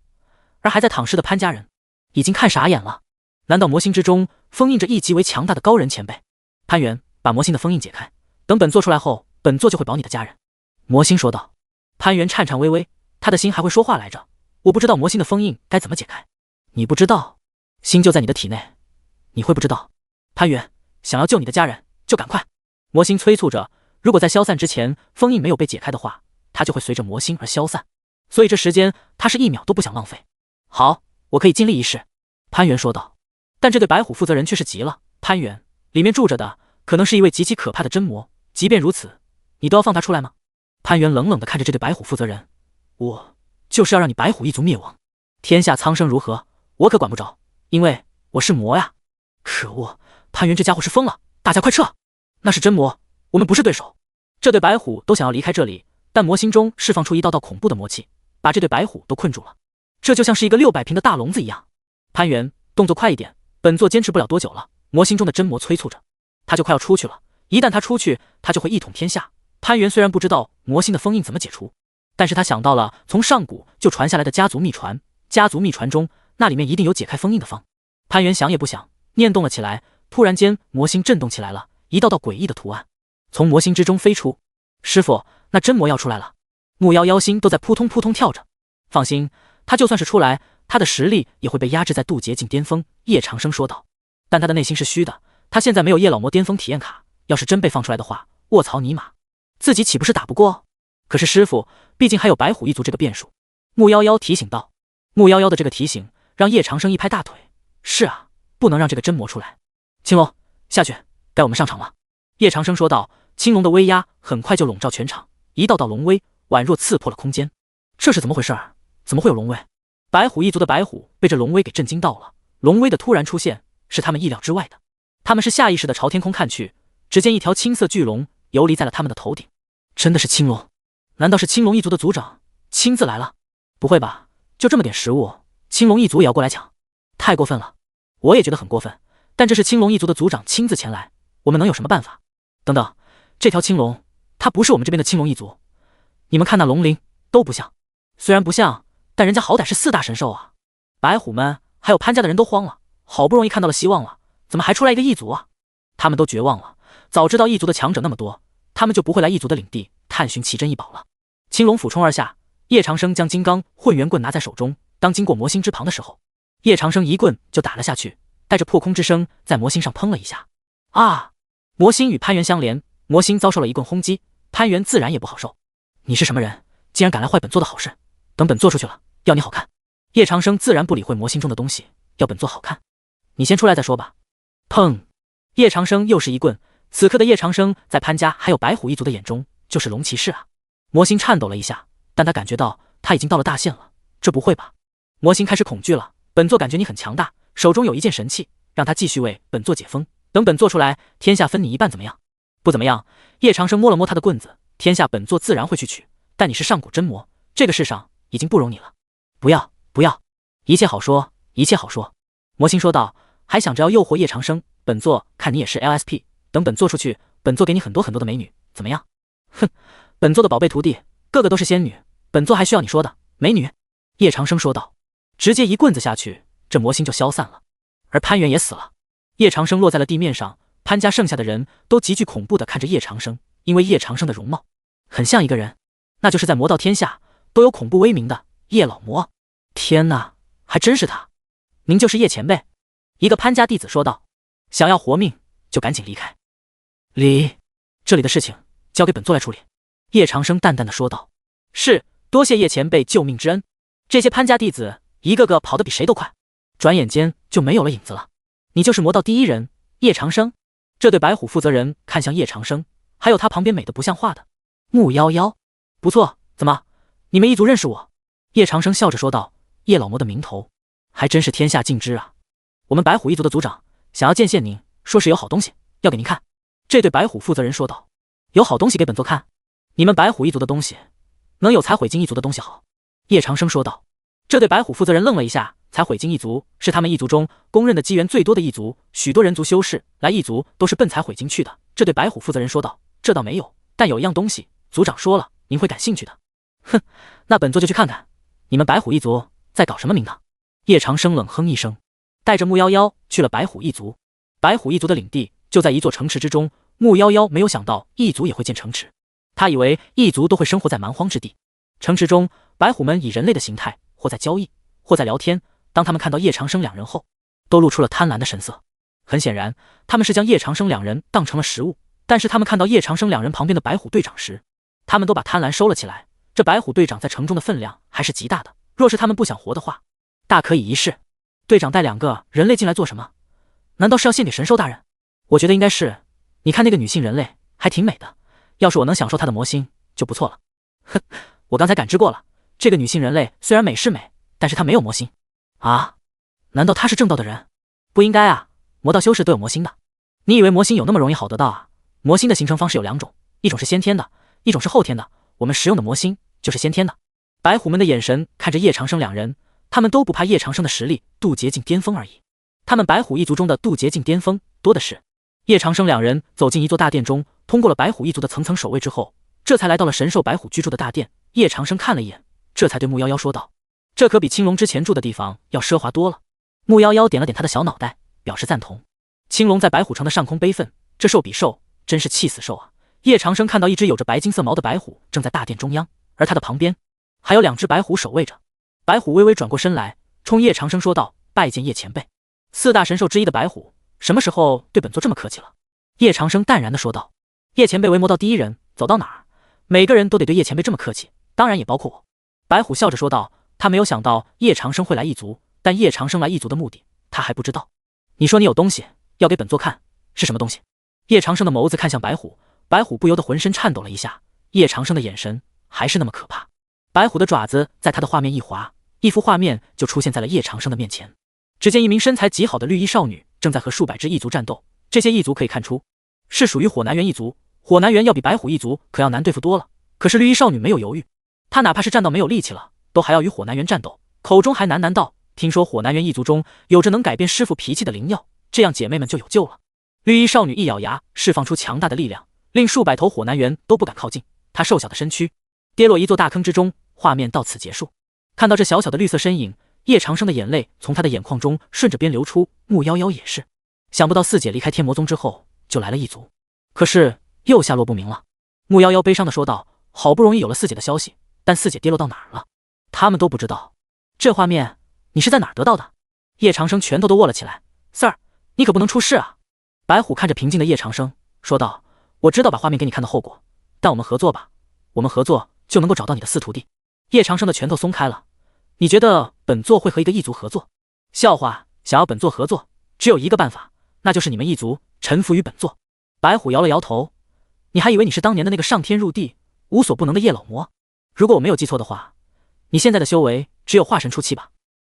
而还在躺尸的潘家人已经看傻眼了。难道魔心之中封印着一极为强大的高人前辈？潘元，把魔心的封印解开，等本座出来后，本座就会保你的家人。魔心说道。潘元颤颤巍巍，他的心还会说话来着。我不知道魔心的封印该怎么解开。你不知道？心就在你的体内，你会不知道？潘元，想要救你的家人，就赶快！魔心催促着，如果在消散之前封印没有被解开的话，它就会随着魔心而消散，所以这时间他是1秒都不想浪费。好，我可以尽力一试。潘元说道。但这对白虎负责人却是急了。潘元，里面住着的可能是一位极其可怕的真魔，即便如此，你都要放他出来吗？潘元冷冷地看着这对白虎负责人，我就是要让你白虎一族灭亡，天下苍生如何，我可管不着，因为我是魔呀！可恶，潘元这家伙是疯了，大家快撤！那是真魔，我们不是对手。这对白虎都想要离开这里，但魔心中释放出一道道恐怖的魔气，把这对白虎都困住了。这就像是一个600平的大笼子一样。潘元，动作快一点，本座坚持不了多久了。魔心中的真魔催促着，他就快要出去了。一旦他出去，他就会一统天下。潘元虽然不知道魔心的封印怎么解除，但是他想到了从上古就传下来的家族秘传，家族秘传中那里面一定有解开封印的方。潘元想也不想，念动了起来。突然间，魔心震动起来了，一道道诡异的图案从魔心之中飞出。师傅，那真魔要出来了！木夭夭心都在扑通扑通跳着。放心，他就算是出来，他的实力也会被压制在渡劫境巅峰。叶长生说道。但他的内心是虚的，他现在没有叶老魔巅峰体验卡，要是真被放出来的话，卧槽尼玛，自己岂不是打不过？可是师傅，毕竟还有白虎一族这个变数。木夭夭提醒道。木夭夭的这个提醒让叶长生一拍大腿，是啊，不能让这个真魔出来。青龙，下去带我们上场了。叶长生说道。青龙的威压很快就笼罩全场，一道道龙威宛若刺破了空间。这是怎么回事儿？怎么会有龙威？白虎一族的白虎被这龙威给震惊到了。龙威的突然出现是他们意料之外的，他们是下意识的朝天空看去，只见一条青色巨龙游离在了他们的头顶。真的是青龙？难道是青龙一族的族长亲自来了？不会吧，就这么点食物，青龙一族也要过来抢？太过分了！我也觉得很过分，但这是青龙一族的族长亲自前来，我们能有什么办法？等等，这条青龙，它不是我们这边的青龙一族。你们看那龙鳞都不像，虽然不像，但人家好歹是4大神兽啊！白虎们还有潘家的人都慌了，好不容易看到了希望了，怎么还出来一个异族啊？他们都绝望了，早知道异族的强者那么多，他们就不会来异族的领地探寻奇珍异宝了。青龙俯冲而下，叶长生将金刚混元棍拿在手中，当经过魔星之旁的时候，叶长生一棍就打了下去，带着破空之声在魔星上砰了一下。啊！魔星与潘元相连，魔星遭受了一棍轰击，潘元自然也不好受。你是什么人，竟然敢来坏本座的好事？等本座出去了，要你好看！叶长生自然不理会魔星中的东西，要本座好看，你先出来再说吧。砰！叶长生又是一棍，此刻的叶长生在潘家还有白虎一族的眼中就是龙骑士啊！魔星颤抖了一下，但他感觉到他已经到了大限了，这不会吧？魔星开始恐惧了，本座感觉你很强大，手中有一件神器，让他继续为本座解封，等本座出来，天下分你一半怎么样？不怎么样。叶长生摸了摸他的棍子，天下本座自然会去取，但你是上古真魔，这个世上已经不容你了。不要不要，一切好说，一切好说。魔星说道，还想着要诱惑叶长生，本座看你也是 LSP， 等本座出去，本座给你很多很多的美女，怎么样？哼，本座的宝贝徒弟个个都是仙女，本座还需要你说的美女？叶长生说道，直接一棍子下去，这魔星就消散了，而潘元也死了。叶长生落在了地面上，潘家剩下的人都极具恐怖地看着叶长生，因为叶长生的容貌很像一个人，那就是在魔道天下都有恐怖威名的叶老魔。天哪，还真是他！您就是叶前辈？一个潘家弟子说道。想要活命就赶紧离开。这里的事情交给本座来处理。叶长生淡淡的说道。是，多谢叶前辈救命之恩。这些潘家弟子一个个跑得比谁都快，转眼间就没有了影子了。你就是魔道第一人叶长生？这对白虎负责人看向叶长生，还有他旁边美得不像话的木夭夭。不错，怎么你们一族认识我？叶长生笑着说道。叶老魔的名头还真是天下尽知啊。我们白虎一族的族长想要见见您，说是有好东西要给您看。这对白虎负责人说道。有好东西给本座看？你们白虎一族的东西能有彩毁金一族的东西好？叶长生说道。这对白虎负责人愣了一下，彩毁金一族是他们一族中公认的机缘最多的一族，许多人族修士来一族都是奔彩毁金去的。这对白虎负责人说道。这倒没有，但有一样东西族长说了您会感兴趣的。哼，那本座就去看看你们白虎一族在搞什么名堂。叶长生冷哼一声，带着木夭夭去了白虎一族。白虎一族的领地就在一座城池之中，木夭夭没有想到一族也会建城池，他以为一族都会生活在蛮荒之地。城池中，白虎们以人类的形态，或在交易，或在聊天。当他们看到叶长生两人后，都露出了贪婪的神色。很显然，他们是将叶长生两人当成了食物。但是他们看到叶长生两人旁边的白虎队长时，他们都把贪婪收了起来。这白虎队长在城中的分量还是极大的，若是他们不想活的话，大可以一试。队长带2个人类进来做什么？难道是要献给神兽大人？我觉得应该是。你看那个女性人类还挺美的，要是我能享受她的魔心就不错了。哼，我刚才感知过了，这个女性人类虽然美是美，但是她没有魔心。啊？难道她是正道的人？不应该啊，魔道修士都有魔心的。你以为魔心有那么容易好得到啊？魔心的形成方式有2种，一种是先天的，一种是后天的。我们使用的魔心就是先天的。白虎们的眼神看着叶长生两人，他们都不怕叶长生的实力渡劫境巅峰而已。他们白虎一族中的渡劫境巅峰多的是。叶长生两人走进一座大殿中，通过了白虎一族的层层守卫之后，这才来到了神兽白虎居住的大殿。叶长生看了一眼，这才对木夭夭说道：“这可比青龙之前住的地方要奢华多了。”木夭夭点了点他的小脑袋，表示赞同。青龙在白虎城的上空悲愤，这兽比兽真是气死兽啊！叶长生看到一只有着白金色毛的白虎正在大殿中央，而他的旁边还有2只白虎守卫着。白虎微微转过身来，冲叶长生说道：“拜见叶前辈。4大神兽之一的白虎，什么时候对本座这么客气了？”叶长生淡然地说道：“叶前辈为魔道第一人，走到哪儿，每个人都得对叶前辈这么客气，当然也包括我。”白虎笑着说道：“他没有想到叶长生会来一族，但叶长生来一族的目的他还不知道。你说你有东西要给本座看，是什么东西？”叶长生的眸子看向白虎，白虎不由得浑身颤抖了一下。叶长生的眼神还是那么可怕。白虎的爪子在他的画面一划，一幅画面就出现在了叶长生的面前。只见一名身材极好的绿衣少女正在和数百只异族战斗，这些异族可以看出是属于火南猿一族。火南猿要比白虎一族可要难对付多了。可是绿衣少女没有犹豫，她哪怕是战到没有力气了，都还要与火南猿战斗，口中还喃喃道：“听说火南猿一族中有着能改变师傅脾气的灵药，这样姐妹们就有救了。”绿衣少女一咬牙，释放出强大的力量，令数百头火南猿都不敢靠近。她瘦小的身躯跌落一座大坑之中。画面到此结束。看到这小小的绿色身影，叶长生的眼泪从他的眼眶中顺着边流出。木夭夭也是，想不到四姐离开天魔宗之后就来了一族，可是又下落不明了。木夭夭悲伤地说道：“好不容易有了四姐的消息，但四姐跌落到哪儿了？他们都不知道。这画面你是在哪儿得到的？”叶长生拳头都握了起来。“Sir，你可不能出事啊！”白虎看着平静的叶长生说道：“我知道把画面给你看的后果，但我们合作吧，我们合作就能够找到你的四徒弟。”叶长生的拳头松开了。“你觉得本座会和一个异族合作？笑话，想要本座合作，只有一个办法，那就是你们异族臣服于本座。”白虎摇了摇头：“你还以为你是当年的那个上天入地无所不能的叶老魔？如果我没有记错的话，你现在的修为只有化神初期吧？”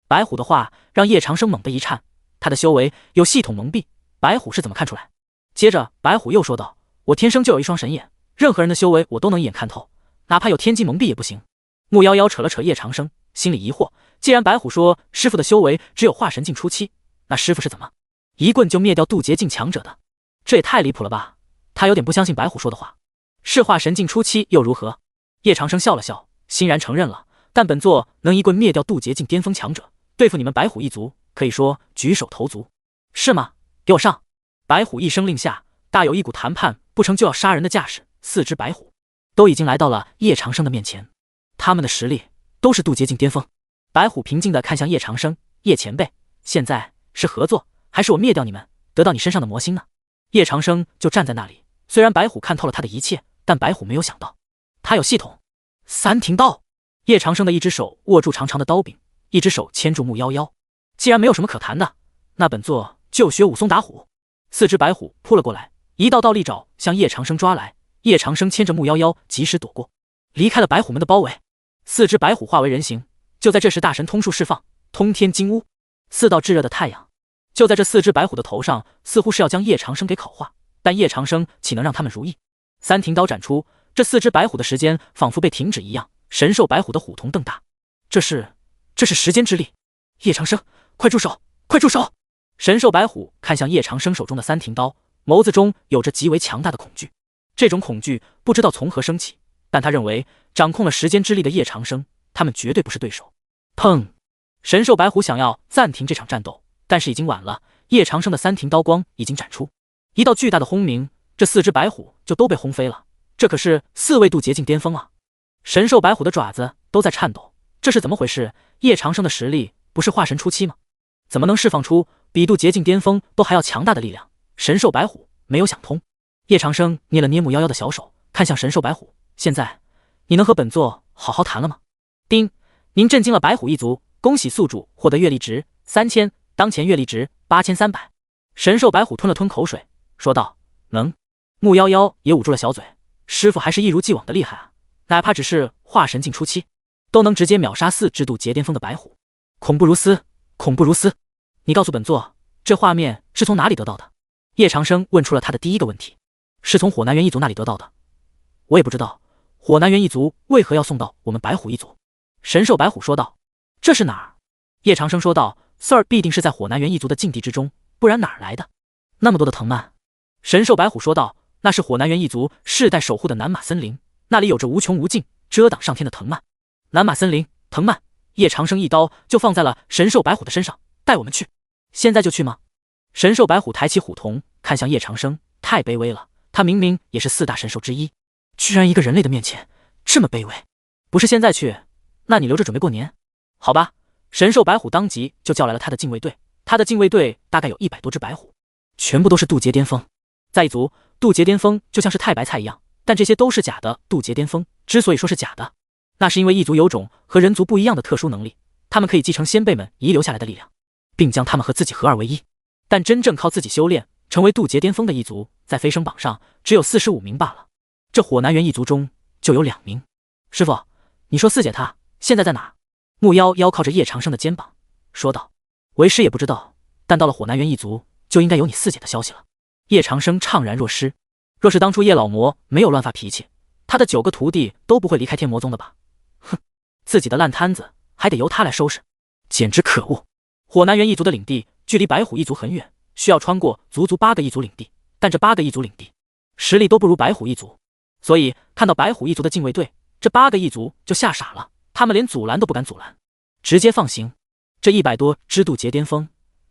白虎的话让叶长生猛地一颤，他的修为有系统蒙蔽，白虎是怎么看出来？接着白虎又说道：“我天生就有一双神眼，任何人的修为我都能一眼看透，哪怕有天机蒙蔽也不行。”木夭夭扯了扯叶长生，心里疑惑：既然白虎说师傅的修为只有化神境初期，那师傅是怎么一棍就灭掉渡劫境强者的？这也太离谱了吧！他有点不相信白虎说的话。是化神境初期又如何？叶长生笑了笑，欣然承认了。但本座能一棍灭掉渡劫境巅峰强者，对付你们白虎一族，可以说举手投足。是吗？给我上！白虎一声令下，大有一股谈判不成就要杀人的架势。四只白虎都已经来到了叶长生的面前。他们的实力都是渡劫境巅峰。白虎平静地看向叶长生：“叶前辈，现在是合作，还是我灭掉你们，得到你身上的魔心呢？”叶长生就站在那里，虽然白虎看透了他的一切，但白虎没有想到，他有系统。三庭刀。叶长生的一只手握住长长的刀柄，一只手牵住木夭夭。既然没有什么可谈的，那本座就学武松打虎。四只白虎扑了过来，一道道利爪向叶长生抓来。叶长生牵着木夭夭及时躲过，离开了白虎们的包围。四只白虎化为人形，就在这时大神通术释放，通天金乌，四道炙热的太阳就在这四只白虎的头上，似乎是要将叶长生给烤化，但叶长生岂能让他们如意？三庭刀斩出，这四只白虎的时间仿佛被停止一样。神兽白虎的虎瞳瞪大，这是时间之力！叶长生，快住手！快住手！神兽白虎看向叶长生手中的三庭刀，眸子中有着极为强大的恐惧。这种恐惧不知道从何升起，但他认为掌控了时间之力的叶长生，他们绝对不是对手。砰！神兽白虎想要暂停这场战斗，但是已经晚了。叶长生的三庭刀光已经斩出，一道巨大的轰鸣，这四只白虎就都被轰飞了。这可是4位渡劫境巅峰啊！神兽白虎的爪子都在颤抖，这是怎么回事？叶长生的实力不是化神初期吗？怎么能释放出比渡劫境巅峰都还要强大的力量？神兽白虎没有想通。叶长生捏了捏木夭夭的小手，看向神兽白虎：“现在你能和本座好好谈了吗？”丁，您震惊了白虎一族，恭喜宿主获得阅历值3000，当前阅历值8300。神兽白虎吞了吞口水，说道：“能。”木夭夭也捂住了小嘴，师傅还是一如既往的厉害啊！哪怕只是化神境初期，都能直接秒杀4只渡劫巅峰的白虎，恐怖如斯，恐怖如斯！你告诉本座，这画面是从哪里得到的？叶长生问出了他的第一个问题。是从火南猿一族那里得到的。我也不知道，火南猿一族为何要送到我们白虎一族？神兽白虎说道。这是哪儿？叶长生说道。Sir 必定是在火南猿一族的禁地之中，不然哪儿来的那么多的藤蔓？神兽白虎说道。那是火南猿一族世代守护的南马森林，那里有着无穷无尽遮挡上天的藤蔓。南马森林，藤蔓。叶长生一刀就放在了神兽白虎的身上。带我们去，现在就去吗？神兽白虎抬起虎瞳看向叶长生，太卑微了，他明明也是4大神兽之一，居然一个人类的面前这么卑微。不是现在去，那你留着准备过年？好吧。神兽白虎当即就叫来了他的禁卫队，他的禁卫队大概有100多只白虎，全部都是渡劫巅峰。在一族，渡劫巅峰就像是太白菜一样，但这些都是假的。渡劫巅峰之所以说是假的，那是因为一族有种和人族不一样的特殊能力，他们可以继承先辈们遗留下来的力量，并将他们和自己合二为一。但真正靠自己修炼，成为渡劫巅峰的一族，在飞升榜上只有45名罢了。这火南原一族中就有2名。师傅，你说四姐她现在在哪？木妖腰靠着叶长生的肩膀说道：“为师也不知道，但到了火南原一族，就应该有你四姐的消息了。”叶长生怅然若失。若是当初叶老魔没有乱发脾气，他的9个徒弟都不会离开天魔宗的吧？哼，自己的烂摊子还得由他来收拾，简直可恶！火南原一族的领地距离白虎一族很远，需要穿过足足8个一族领地，但这8个一族领地实力都不如白虎一族，所以看到白虎一族的禁卫队，这8个一族就吓傻了，他们连阻拦都不敢阻拦，直接放行。这100多支渡劫巅峰，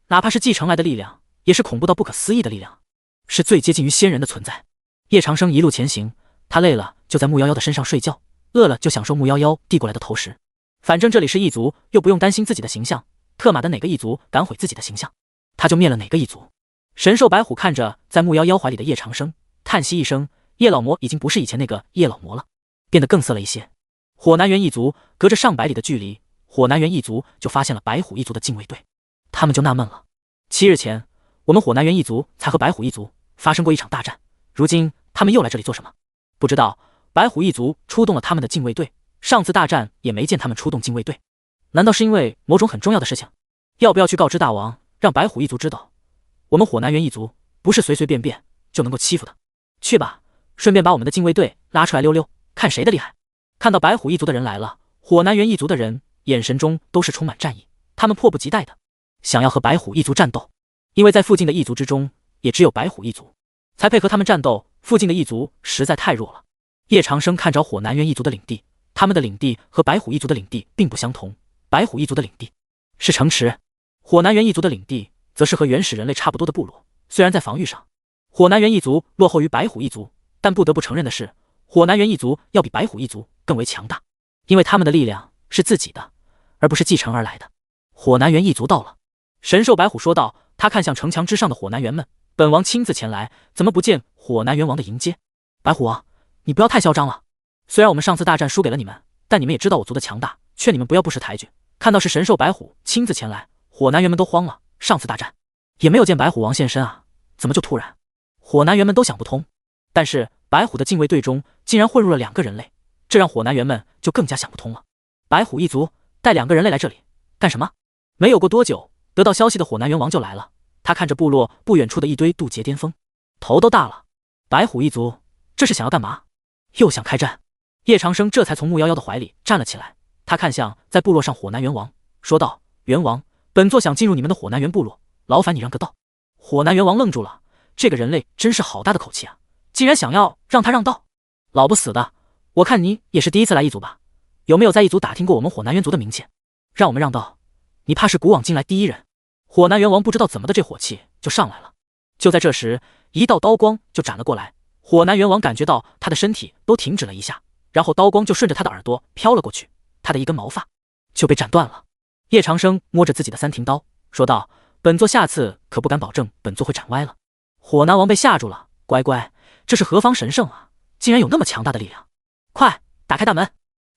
哪怕是继承来的力量，也是恐怖到不可思议的力量，是最接近于仙人的存在。叶长生一路前行，他累了就在木夭夭的身上睡觉，饿了就享受木夭夭递过来的投食。反正这里是异族，又不用担心自己的形象，特马的哪个异族敢毁自己的形象，他就灭了哪个异族。神兽白虎看着在木夭夭怀里的叶长生，叹息一声，叶老魔已经不是以前那个叶老魔了，变得更色了一些。火南原一族隔着上百里的距离，火南原一族就发现了白虎一族的禁卫队，他们就纳闷了。7日前，我们火南原一族才和白虎一族发生过一场大战，如今他们又来这里做什么？不知道。白虎一族出动了他们的禁卫队，上次大战也没见他们出动禁卫队，难道是因为某种很重要的事情？要不要去告知大王，让白虎一族知道，我们火南原一族不是随随便便就能够欺负的？去吧，顺便把我们的禁卫队拉出来溜溜，看谁的厉害。看到白虎一族的人来了，火南原一族的人眼神中都是充满战意，他们迫不及待的想要和白虎一族战斗，因为在附近的一族之中，也只有白虎一族才配合他们战斗，附近的一族实在太弱了。叶长生看着火南原一族的领地，他们的领地和白虎一族的领地并不相同，白虎一族的领地是城池，火南原一族的领地则是和原始人类差不多的部落。虽然在防御上，火南原一族落后于白虎一族，但不得不承认的是，火南原一族要比白虎一族更为强大，因为他们的力量是自己的，而不是继承而来的。火南原一族到了，神兽白虎说道。他看向城墙之上的火南原们，本王亲自前来，怎么不见火南原王的迎接？白虎王，你不要太嚣张了。虽然我们上次大战输给了你们，但你们也知道我族的强大，劝你们不要不识抬举。看到是神兽白虎亲自前来，火南原们都慌了。上次大战也没有见白虎王现身啊，怎么就突然？火南原们都想不通。但是白虎的禁卫队中竟然混入了2个人类，这让火南原们就更加想不通了。白虎一族带2个人类来这里干什么？没有过多久，得到消息的火南原王就来了。他看着部落不远处的一堆渡劫巅峰，头都大了。白虎一族这是想要干嘛？又想开战？叶长生这才从木夭夭的怀里站了起来，他看向在部落上火南原王，说道：“原王，本座想进入你们的火南原部落，劳烦你让个道。”火南原王愣住了，这个人类真是好大的口气啊，竟然想要让他让道！老不死的，我看你也是第一次来一族吧？有没有在一族打听过我们火南原族的名气？让我们让道，你怕是古往今来第一人。火南原王不知道怎么的，这火气就上来了。就在这时，一道刀光就斩了过来，火南原王感觉到他的身体都停止了一下，然后刀光就顺着他的耳朵飘了过去，他的一根毛发就被斩断了。叶长生摸着自己的3庭刀，说道：“本座下次可不敢保证本座会斩歪了。”火南王被吓住了，乖乖，这是何方神圣啊，竟然有那么强大的力量！快打开大门！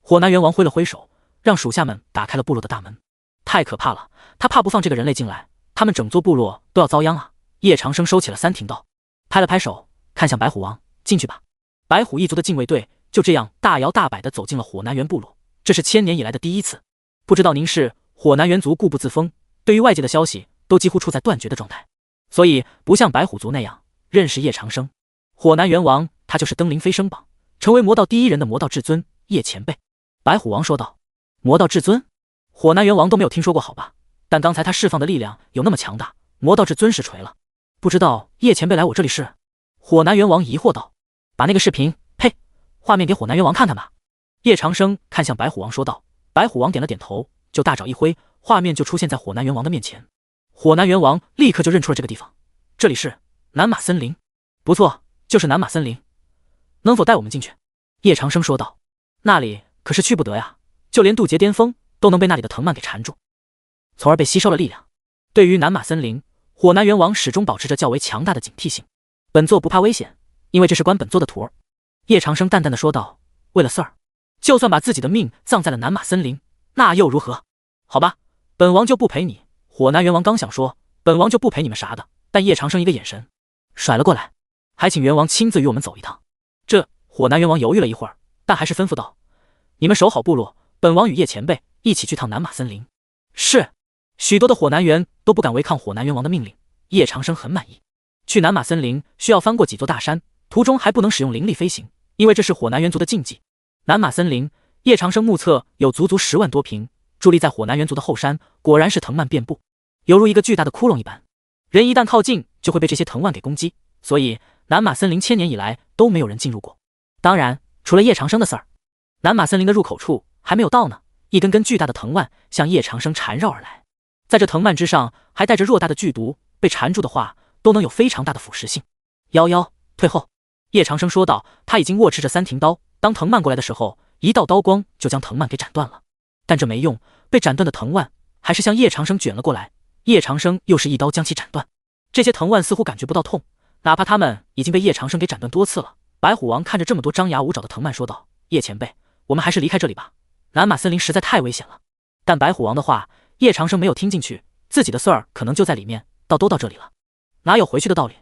火南原王挥了挥手，让属下们打开了部落的大门。太可怕了，他怕不放这个人类进来，他们整座部落都要遭殃啊！叶长生收起了3庭刀，拍了拍手，看向白虎王：“进去吧。”白虎一族的禁卫队就这样大摇大摆地走进了火南原部落，这是1000年以来的第一次。不知道您是火南原族固步自封，对于外界的消息都几乎处在断绝的状态，所以不像白虎族那样认识叶长生。火南原王他就是登临飞升榜，成为魔道第1人的魔道至尊叶前辈。白虎王说道：“魔道至尊？火南原王都没有听说过好吧？但刚才他释放的力量有那么强大，魔道至尊实锤了。不知道叶前辈来我这里是？”火南原王疑惑道：“把那个视频，呸，画面给火南原王看看吧。”叶长生看向白虎王说道。白虎王点了点头，就大爪一挥，画面就出现在火南原王的面前。火南原王立刻就认出了这个地方，这里是南马森林。不错，就是南马森林，能否带我们进去？叶长生说道。那里可是去不得呀，就连渡劫巅峰都能被那里的藤蔓给缠住，从而被吸收了力量。对于南马森林，火南原王始终保持着较为强大的警惕性。本座不怕危险，因为这是关本座的徒儿。叶长生淡淡的说道。为了Sir，就算把自己的命葬在了南马森林，那又如何？好吧，本王就不陪你。火南原王刚想说本王就不陪你们啥的，但叶长生一个眼神甩了过来，还请元王亲自与我们走一趟。这火南元王犹豫了一会儿，但还是吩咐道：“你们守好部落，本王与叶前辈一起去趟南马森林。”是。许多的火南元都不敢违抗火南元王的命令。叶长生很满意。去南马森林需要翻过几座大山，途中还不能使用灵力飞行，因为这是火南元族的禁忌。南马森林，叶长生目测有足足10万多平，伫立在火南元族的后山，果然是藤蔓遍布，犹如一个巨大的窟窿一般。人一旦靠近，就会被这些藤蔓给攻击，所以南马森林1000年以来都没有人进入过。当然，除了叶长生的事儿，南马森林的入口处还没有到呢，一根根巨大的藤蔓向叶长生缠绕而来。在这藤蔓之上还带着偌大的剧毒，被缠住的话都能有非常大的腐蚀性。夭夭，退后！叶长生说道。他已经握持着3庭刀，当藤蔓过来的时候，一道刀光就将藤蔓给斩断了。但这没用，被斩断的藤蔓还是向叶长生卷了过来。叶长生又是一刀将其斩断。这些藤蔓似乎感觉不到痛，哪怕他们已经被叶长生给斩断多次了。白虎王看着这么多张牙舞爪的藤蔓说道：“叶前辈，我们还是离开这里吧，南马森林实在太危险了。”但白虎王的话叶长生没有听进去，自己的事儿可能就在里面，都到这里了，哪有回去的道理？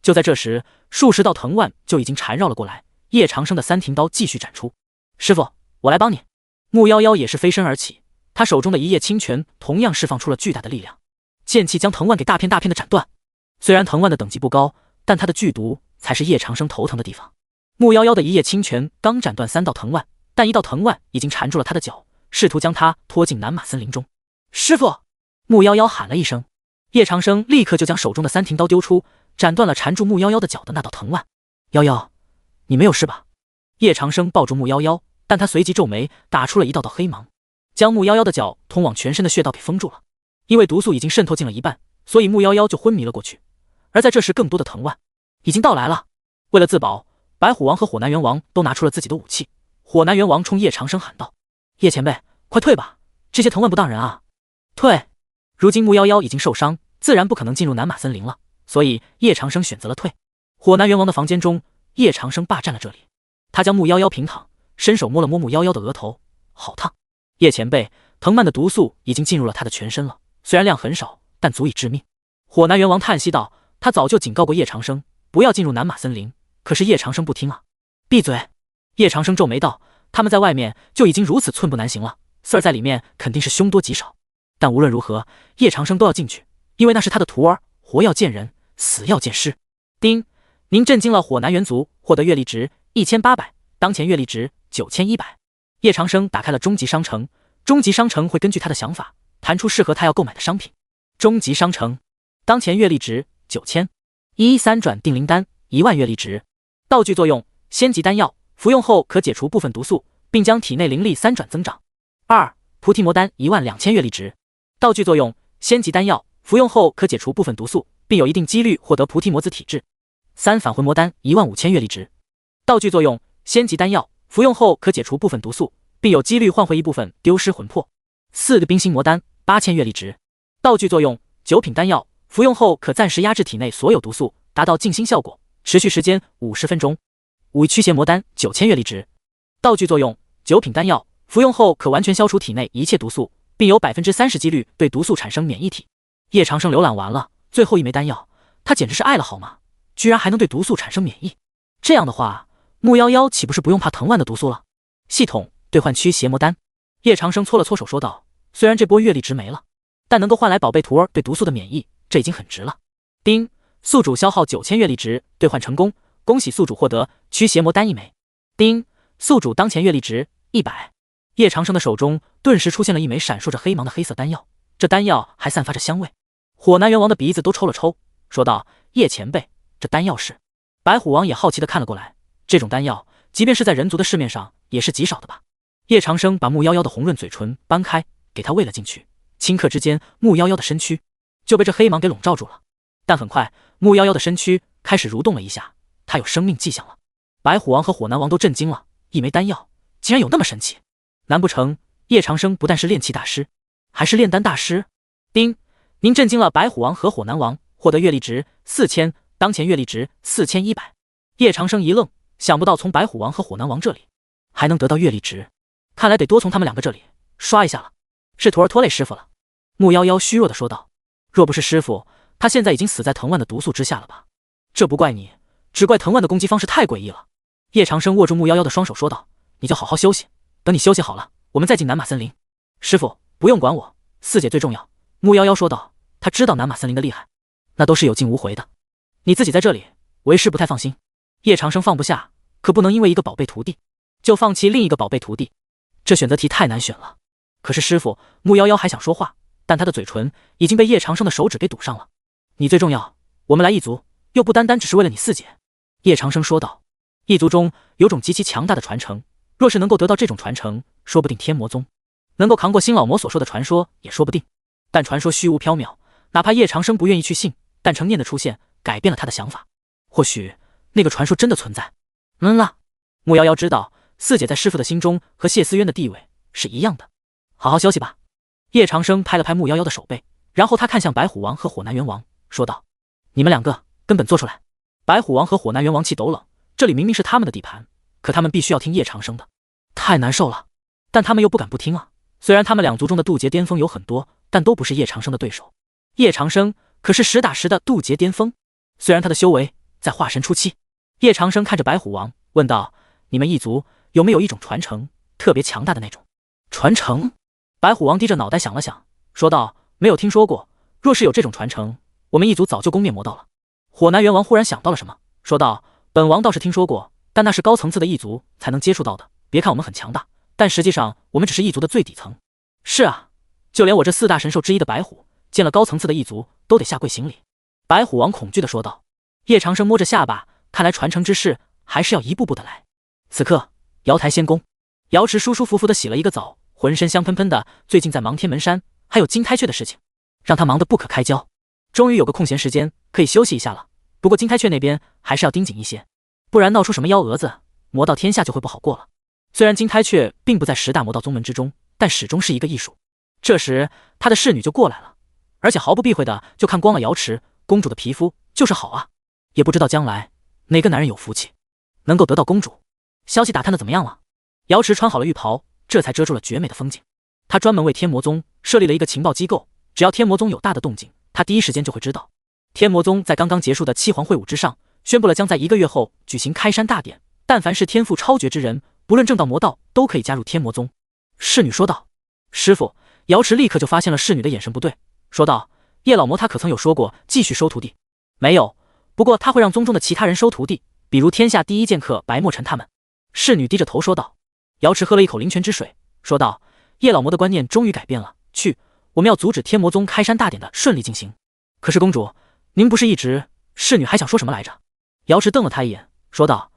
就在这时，数十道藤蔓就已经缠绕了过来，叶长生的3庭刀继续斩出。师傅，我来帮你。木夭夭也是飞身而起，他手中的一叶清泉同样释放出了巨大的力量，剑气将藤蔓给大片大片的斩断。虽然藤蔓的等级不高，但它的剧毒才是叶长生头疼的地方。木夭夭的一叶清泉刚斩断3道藤蔓，但一道藤蔓已经缠住了他的脚，试图将他拖进南马森林中。师傅！木夭夭喊了一声，叶长生立刻就将手中的3庭刀丢出，斩断了缠住木夭夭的脚的那道藤蔓。夭夭，你没有事吧？叶长生抱住木夭夭，但他随即皱眉，打出了一道道黑芒，将木夭夭的脚通往全身的穴道给封住了。因为毒素已经渗透进了一半，所以木夭夭就昏迷了过去。而在这时，更多的藤蔓已经到来了。为了自保，白虎王和火南元王都拿出了自己的武器。火南元王冲叶长生喊道：“叶前辈，快退吧，这些藤蔓不当人啊！”退！如今木夭夭已经受伤，自然不可能进入南马森林了，所以叶长生选择了退。火南元王的房间中，叶长生霸占了这里。他将木夭夭平躺，伸手摸了摸木夭夭的额头，好烫。叶前辈，藤蔓的毒素已经进入了他的全身了，虽然量很少，但足以致命。火南元王叹息道：“他早就警告过叶长生，不要进入南马森林，可是叶长生不听啊！”闭嘴！叶长生皱眉道：“他们在外面就已经如此寸步难行了，Sir 在里面肯定是凶多吉少。但无论如何，叶长生都要进去，因为那是他的徒儿，活要见人，死要见尸。”丁，您震惊了火南元族，获得阅历值1800，当前阅历值9100。叶长生打开了终极商城，终极商城会根据他的想法弹出适合他要购买的商品。终极商城，当前阅历值9000。3转定灵丹10000阅历值。道具作用：仙级丹药，服用后可解除部分毒素，并将体内灵力3转增长。2菩提魔丹12000阅历值。道具作用：仙级丹药，服用后可解除部分毒素，并有一定几率获得菩提魔子体质。3返魂魔丹15000阅历值。道具作用：仙级丹药，服用后可解除部分毒素，并有几率换回一部分丢失魂魄。4个冰心魔丹8000阅历值。道具作用：9品丹药，服用后可暂时压制体内所有毒素，达到静心效果，持续时间50分钟。5驱邪魔丹9000阅历值。道具作用： 9品丹药，服用后可完全消除体内一切毒素，并有 30% 几率对毒素产生免疫体。叶长生浏览完了最后一枚丹药，他简直是爱了好吗？居然还能对毒素产生免疫。这样的话，木夭夭岂不是不用怕藤蔓的毒素了？系统兑换驱邪魔丹。叶长生搓了搓手说道：“虽然这波阅历值没了，但能够换来宝贝徒儿对毒素的免疫，这已经很值了。”丁，宿主消耗9000阅历值兑换成功，恭喜宿主获得驱邪魔丹1枚。丁，宿主当前阅历值100。叶长生的手中顿时出现了一枚闪烁着黑芒的黑色丹药，这丹药还散发着香味。火南元王的鼻子都抽了抽，说道：“叶前辈，这丹药是？”白虎王也好奇地看了过来，这种丹药即便是在人族的市面上也是极少的吧。叶长生把木夭夭的红润嘴唇掰开，给他喂了进去，顷刻之间木夭夭的身躯就被这黑芒给笼罩住了。但很快木夭夭的身躯开始蠕动了一下，他有生命迹象了。白虎王和火南王都震惊了，一枚丹药竟然有那么神奇，难不成叶长生不但是炼器大师，还是炼丹大师？丁，您震惊了白虎王和火南王，获得阅历值4000，当前阅历值4100。叶长生一愣，想不到从白虎王和火南王这里还能得到阅历值，看来得多从他们2个这里刷一下了。是徒儿拖累师傅了。木夭夭虚弱地说道：“若不是师傅，他现在已经死在藤蔓的毒素之下了吧？”这不怪你，只怪藤蔓的攻击方式太诡异了。叶长生握住木夭夭的双手说道：“你就好好休息，等你休息好了，我们再进南马森林。”师傅，不用管我，四姐最重要。木夭夭说道：“她知道南马森林的厉害，那都是有进无回的。你自己在这里，为师不太放心。”叶长生放不下，可不能因为一个宝贝徒弟就放弃另一个宝贝徒弟，这选择题太难选了。可是师傅，木夭夭还想说话，但他的嘴唇已经被叶长生的手指给堵上了。你最重要，我们来异族又不单单只是为了你四姐。叶长生说道：“异族中有种极其强大的传承，若是能够得到这种传承，说不定天魔宗能够扛过新老魔所说的传说也说不定。但传说虚无缥缈，哪怕叶长生不愿意去信，但成念的出现改变了他的想法，或许那个传说真的存在。”木夭夭知道四姐在师父的心中和谢思渊的地位是一样的。好好休息吧。叶长生拍了拍木夭夭的手背，然后他看向白虎王和火南元王说道：“你们两个根本做出来。”白虎王和火南元王气抖冷，这里明明是他们的地盘，可他们必须要听叶长生的，太难受了。但他们又不敢不听啊。虽然他们两族中的渡劫巅峰有很多，但都不是叶长生的对手。叶长生可是实打实的渡劫巅峰，虽然他的修为在化神初期。叶长生看着白虎王问道：“你们异族有没有一种传承特别强大的那种传承？”白虎王低着脑袋想了想，说道：“没有听说过。若是有这种传承，我们异族早就攻灭魔道了。”火南元王忽然想到了什么，说道：“本王倒是听说过，但那是高层次的异族才能接触到的。别看我们很强大，但实际上我们只是异族的最底层。”是啊，就连我这四大神兽之一的白虎，见了高层次的异族都得下跪行礼。白虎王恐惧地说道。叶长生摸着下巴，看来传承之事还是要一步步的来。此刻，瑶台仙宫，瑶池舒舒服服地洗了一个澡，浑身香喷喷的。最近在忙天门山还有金胎雀的事情，让他忙得不可开交。终于有个空闲时间可以休息一下了。不过金胎雀那边还是要盯紧一些，不然闹出什么幺蛾子，魔道天下就会不好过了。虽然金胎雀并不在10大魔道宗门之中，但始终是一个艺术。这时他的侍女就过来了，而且毫不避讳的就看光了瑶池公主的皮肤就是好啊，也不知道将来哪个男人有福气能够得到公主。消息打探的怎么样了？瑶池穿好了浴袍，这才遮住了绝美的风景。他专门为天魔宗设立了一个情报机构，只要天魔宗有大的动静，他第一时间就会知道。天魔宗在刚刚结束的七皇会武之上，宣布了将在1个月后举行开山大典，但凡是天赋超绝之人，不论正道魔道，都可以加入天魔宗。侍女说道。师傅，瑶池立刻就发现了侍女的眼神不对，说道：“叶老魔他可曾有说过继续收徒弟？”没有，不过他会让宗中的其他人收徒弟，比如天下第一剑客白墨尘他们。侍女低着头说道。瑶池喝了一口灵泉之水，说道：“叶老魔的观念终于改变了，我们要阻止天魔宗开山大典的顺利进行。”可是公主，您不是一直……侍女还想说什么来着？瑶池瞪了他一眼，说道：“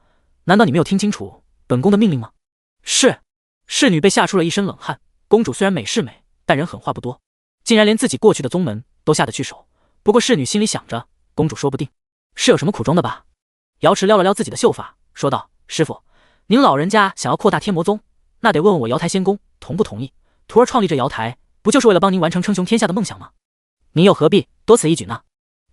难道你没有听清楚本宫的命令吗？”是。侍女被吓出了一身冷汗。公主虽然美是美，但人狠话不多，竟然连自己过去的宗门都下得去手。不过侍女心里想着，公主说不定是有什么苦衷的吧。瑶池撩了撩自己的秀发，说道：“师傅，您老人家想要扩大天魔宗，那得问问我瑶台仙宫同不同意。徒儿创立这瑶台，不就是为了帮您完成称雄天下的梦想吗？您又何必多此一举呢？”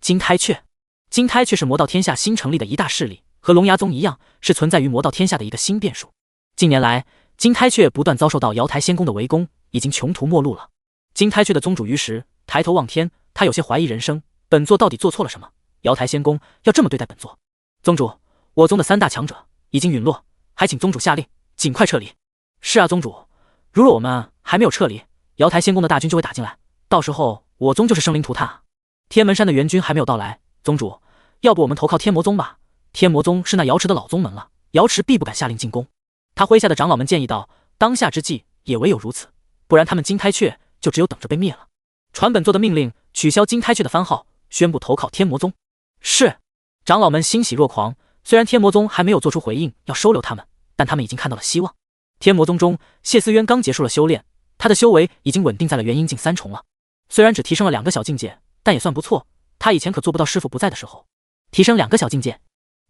金胎雀，金胎雀是魔道天下新成立的一大势力，和龙牙宗一样，是存在于魔道天下的一个新变数。近年来，金胎雀不断遭受到瑶台仙宫的围攻，已经穷途末路了。金胎雀的宗主于时抬头望天，他有些怀疑人生，本座到底做错了什么？瑶台仙宫要这么对待本座？宗主，我宗的3大强者已经陨落，还请宗主下令尽快撤离。是啊，宗主，如若我们还没有撤离，瑶台仙宫的大军就会打进来，到时候我宗就是生灵涂炭啊。天门山的援军还没有到来，宗主，要不我们投靠天魔宗吧？天魔宗是那瑶池的老宗门了，瑶池必不敢下令进攻。他麾下的长老们建议道：“当下之际也唯有如此，不然他们金胎雀就只有等着被灭了。”传本座的命令，取消金胎雀的番号，宣布投靠天魔宗。是。长老们欣喜若狂，虽然天魔宗还没有做出回应要收留他们，但他们已经看到了希望。天魔宗中，谢思渊刚结束了修炼，他的修为已经稳定在了元婴境3重了。虽然只提升了2个小境界，但也算不错。他以前可做不到师父不在的时候提升2个小境界。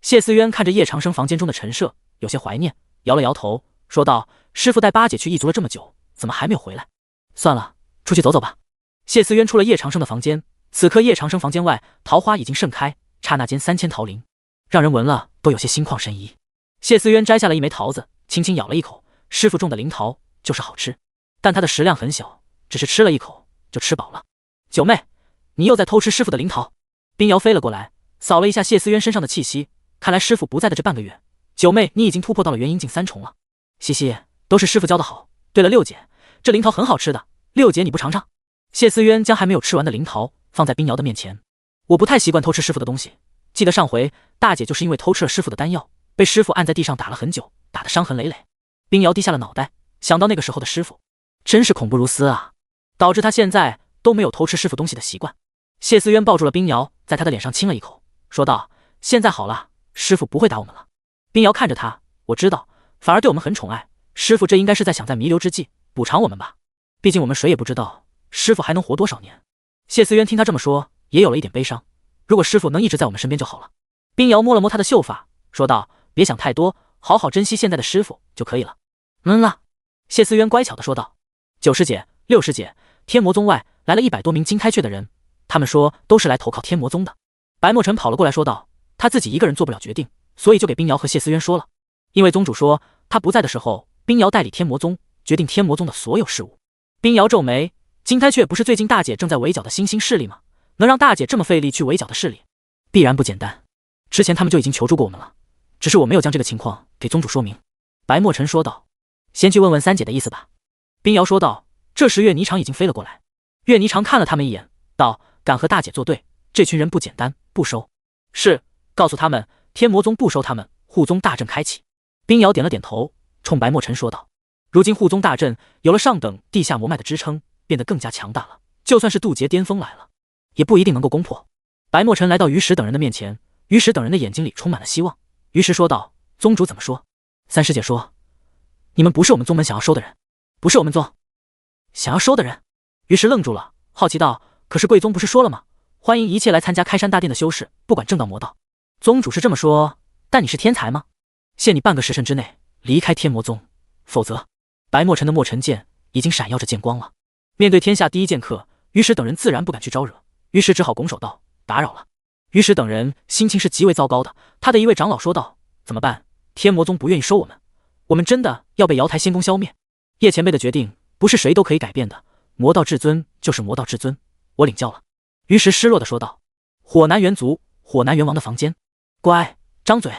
谢思渊看着叶长生房间中的陈设，有些怀念，摇了摇头，说道：“师父带八姐去异族了这么久，怎么还没有回来？算了，出去走走吧。”谢思渊出了叶长生的房间，此刻叶长生房间外桃花已经盛开，刹那间3000桃林，让人闻了都有些心旷神怡。谢思渊摘下了一枚桃子，轻轻咬了一口，师父种的灵桃就是好吃，但它的食量很小，只是吃了一口就吃饱了。九妹，你又在偷吃师父的灵桃。冰瑶飞了过来，扫了一下谢思渊身上的气息，看来师傅不在的这半个月，九妹你已经突破到了元婴境3重了。嘻嘻，都是师傅教的好。对了，六姐，这灵桃很好吃的，六姐你不尝尝？谢思渊将还没有吃完的灵桃放在冰瑶的面前。我不太习惯偷吃师傅的东西，记得上回大姐就是因为偷吃了师傅的丹药，被师傅按在地上打了很久，打得伤痕累累。冰瑶低下了脑袋，想到那个时候的师傅，真是恐怖如斯啊，导致他现在都没有偷吃师傅东西的习惯。谢思渊抱住了冰瑶，在他的脸上亲了一口，说道：现在好了，师傅不会打我们了。冰瑶看着他，我知道，反而对我们很宠爱，师傅这应该是在想在弥留之际补偿我们吧，毕竟我们谁也不知道师傅还能活多少年。谢思渊听他这么说，也有了一点悲伤，如果师傅能一直在我们身边就好了。冰瑶摸了摸他的秀发，说道：别想太多，好好珍惜现在的师傅就可以了。了。谢思渊乖巧地说道。9师姐、6师姐，天魔宗外来了100多名金开雀的人，他们说都是来投靠天魔宗的。白墨尘跑了过来说道，他自己一个人做不了决定，所以就给冰瑶和谢思渊说了，因为宗主说他不在的时候，冰瑶代理天魔宗决定天魔宗的所有事务。冰瑶皱眉，金开雀不是最近大姐正在围剿的新兴势力吗？能让大姐这么费力去围剿的势力，必然不简单。之前他们就已经求助过我们了，只是我没有将这个情况给宗主说明。白墨尘说道。先去问问三姐的意思吧。冰瑶说道。这时岳霓裳已经飞了过来，岳霓裳看了他们一眼，道：敢和大姐作对，这群人不简单，不收。是，告诉他们天魔宗不收他们，护宗大阵开启。冰瑶点了点头，冲白墨尘说道：如今护宗大阵有了上等地下魔脉的支撑，变得更加强大了，就算是渡劫巅峰来了，也不一定能够攻破。白墨尘来到于石等人的面前，于石等人的眼睛里充满了希望。于石说道：宗主怎么说？三师姐说你们不是我们宗门想要收的人。不是我们宗想要收的人？于石愣住了，好奇道：可是贵宗不是说了吗？欢迎一切来参加开山大殿的修士，不管正道魔道。宗主是这么说，但你是天才吗？限你半个时辰之内离开天魔宗，否则……白墨尘的墨尘剑已经闪耀着剑光了。面对天下第一剑客，于石等人自然不敢去招惹，于石只好拱手道：打扰了。于石等人心情是极为糟糕的。他的一位长老说道：怎么办？天魔宗不愿意收我们，我们真的要被瑶台仙宫消灭？叶前辈的决定不是谁都可以改变的，魔道至尊就是魔道至尊，我领教了。于石失落地说道。火南元族火南元王的房间，乖，张嘴。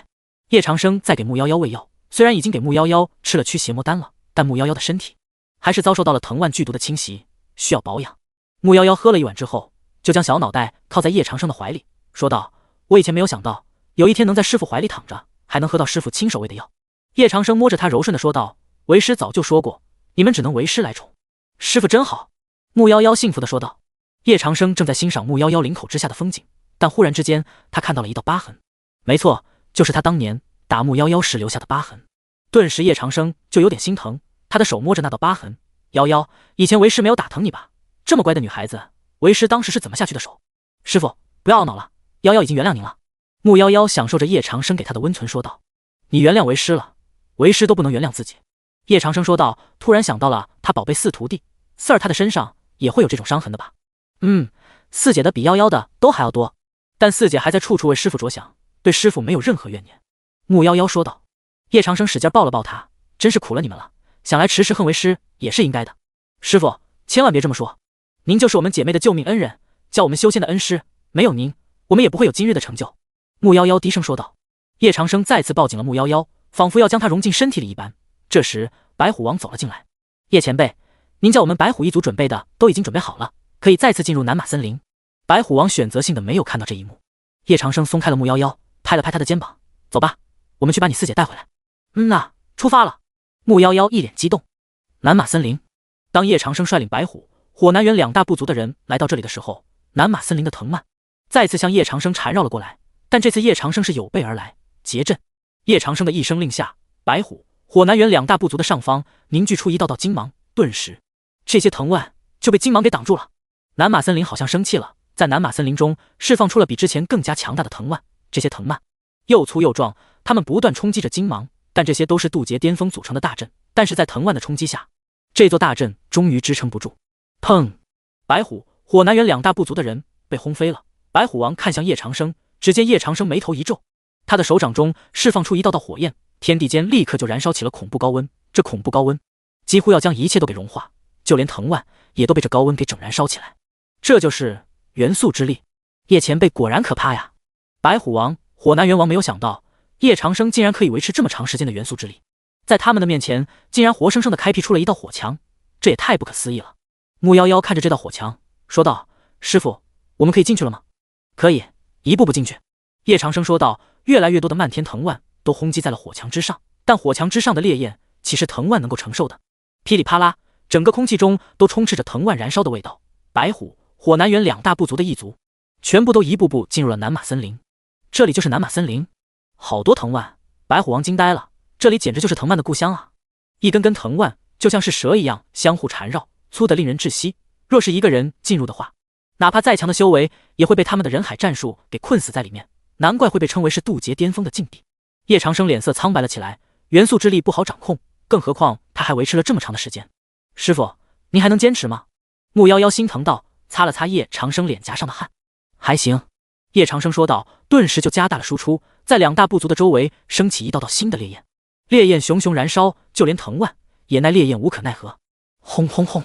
叶长生在给木夭夭喂药，虽然已经给木夭夭吃了驱邪魔丹了，但木夭夭的身体还是遭受到了藤蔓剧毒的侵袭，需要保养。木夭夭喝了一碗之后，就将小脑袋靠在叶长生的怀里，说道：我以前没有想到有一天能在师傅怀里躺着，还能喝到师傅亲手喂的药。叶长生摸着他柔顺地说道：为师早就说过，你们只能为师来宠，师傅真好。木夭夭幸福地说道。叶长生正在欣赏木夭夭领口之下的风景，但忽然之间他看到了一道疤痕，没错，就是他当年打木夭夭时留下的疤痕。顿时叶长生就有点心疼，他的手摸着那道疤痕，夭夭，以前为师没有打疼你吧？这么乖的女孩子，为师当时是怎么下去的手？师傅不要懊恼了，夭夭已经原谅您了。木夭夭享受着叶长生给他的温存说道。你原谅为师了，为师都不能原谅自己。叶长生说道，突然想到了他宝贝四徒弟四儿，他的身上也会有这种伤痕的吧？四姐的比夭夭的都还要多，但四姐还在处处为师傅着想，对师傅没有任何怨念。木夭夭说道。叶长生使劲抱了抱他，真是苦了你们了，想来迟迟恨为师也是应该的。师傅千万别这么说，您就是我们姐妹的救命恩人，教我们修仙的恩师，没有您我们也不会有今日的成就。木夭夭低声说道。叶长生再次抱紧了木夭夭，仿佛要将她融进身体里一般。这时白虎王走了进来。叶前辈，您叫我们白虎一族准备的都已经准备好了，可以再次进入南马森林。白虎王选择性的没有看到这一幕。叶长生松开了木夭夭，拍了拍他的肩膀，走吧，我们去把你四姐带回来。出发了。木夭夭一脸激动。南马森林，当叶长生率领白虎火南原2大部族的人来到这里的时候，南马森林的藤蔓再次向叶长生缠绕了过来，但这次叶长生是有备而来，结阵。叶长生的一声令下，白虎火南原2大部族的上方凝聚出一道道金芒，顿时这些藤蔓就被金芒给挡住了。南马森林好像生气了，在南马森林中释放出了比之前更加强大的藤蔓，这些藤蔓又粗又壮，它们不断冲击着金芒，但这些都是渡劫巅峰组成的大阵，但是在藤蔓的冲击下，这座大阵终于支撑不住。砰！白虎火南原2大部族的人被轰飞了。白虎王看向叶长生，只见叶长生眉头一皱，他的手掌中释放出一道道火焰，天地间立刻就燃烧起了恐怖高温，这恐怖高温几乎要将一切都给融化，就连藤蔓也都被这高温给整燃烧起来。这就是元素之力，叶前辈果然可怕呀。白虎王、火南元王没有想到叶长生竟然可以维持这么长时间的元素之力，在他们的面前竟然活生生的开辟出了一道火墙，这也太不可思议了。木夭夭看着这道火墙说道：师傅，我们可以进去了吗？可以，一步步进去。叶长生说道。越来越多的漫天藤蔓都轰击在了火墙之上，但火墙之上的烈焰岂是藤蔓能够承受的？噼里啪啦，整个空气中都充斥着藤蔓燃烧的味道。白虎、火南元两大部族的异族全部都一步步进入了南马森林。这里就是南马森林，好多藤蔓，白虎王惊呆了，这里简直就是藤蔓的故乡啊！一根根藤蔓就像是蛇一样相互缠绕，粗得令人窒息。若是一个人进入的话，哪怕再强的修为也会被他们的人海战术给困死在里面，难怪会被称为是渡劫巅峰的境地。叶长生脸色苍白了起来，元素之力不好掌控，更何况他还维持了这么长的时间。师傅，您还能坚持吗？木夭夭心疼道，擦了擦叶长生脸颊上的汗。还行，叶长生说道，顿时就加大了输出，在两大部族的周围升起一道道新的烈焰，烈焰熊熊燃烧，就连藤蔓也奈烈焰无可奈何。轰轰轰，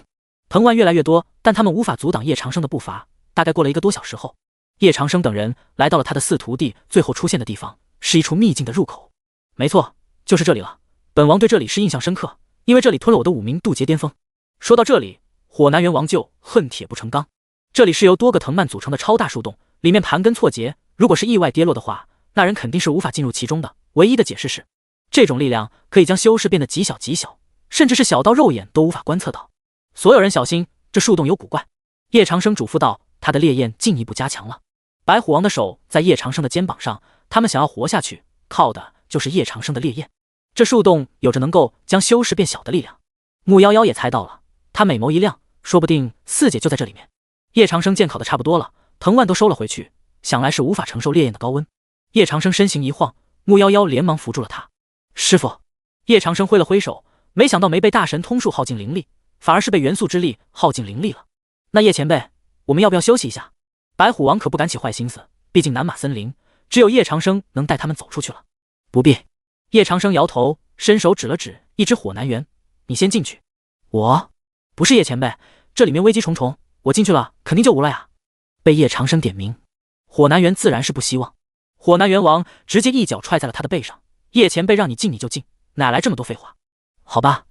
藤蔓越来越多，但他们无法阻挡叶长生的步伐。大概过了1个多小时后，叶长生等人来到了他的4徒弟最后出现的地方，是一处秘境的入口。没错，就是这里了。本王对这里是印象深刻，因为这里吞了我的5名渡劫巅峰。说到这里，火南元王就恨铁不成钢。这里是由多个藤蔓组成的超大树洞，里面盘根错节，如果是意外跌落的话，那人肯定是无法进入其中的。唯一的解释是，这种力量可以将修士变得极小极小，甚至是小到肉眼都无法观测到。所有人小心，这树洞有古怪。叶长生嘱咐道，他的烈焰进一步加强了。白虎王的手在叶长生的肩膀上，他们想要活下去，靠的就是叶长生的烈焰。这树洞有着能够将修士变小的力量。木夭夭也猜到了，他美眸一亮，说不定4姐就在这里面。叶长生剑烤得差不多了，藤蔓都收了回去，想来是无法承受烈焰的高温。叶长生身形一晃，木夭夭连忙扶住了他。师傅，叶长生挥了挥手，没想到没被大神通术耗尽灵力，反而是被元素之力耗尽灵力了。那叶前辈，我们要不要休息一下？白虎王可不敢起坏心思，毕竟南马森林只有叶长生能带他们走出去了。不必。叶长生摇头，伸手指了指一只火南元，你先进去。我不是叶前辈，这里面危机重重，我进去了肯定就无了呀。被叶长生点名，火南元自然是不希望。火南元王直接一脚踹在了他的背上，叶前辈让你进你就进，哪来这么多废话？好吧。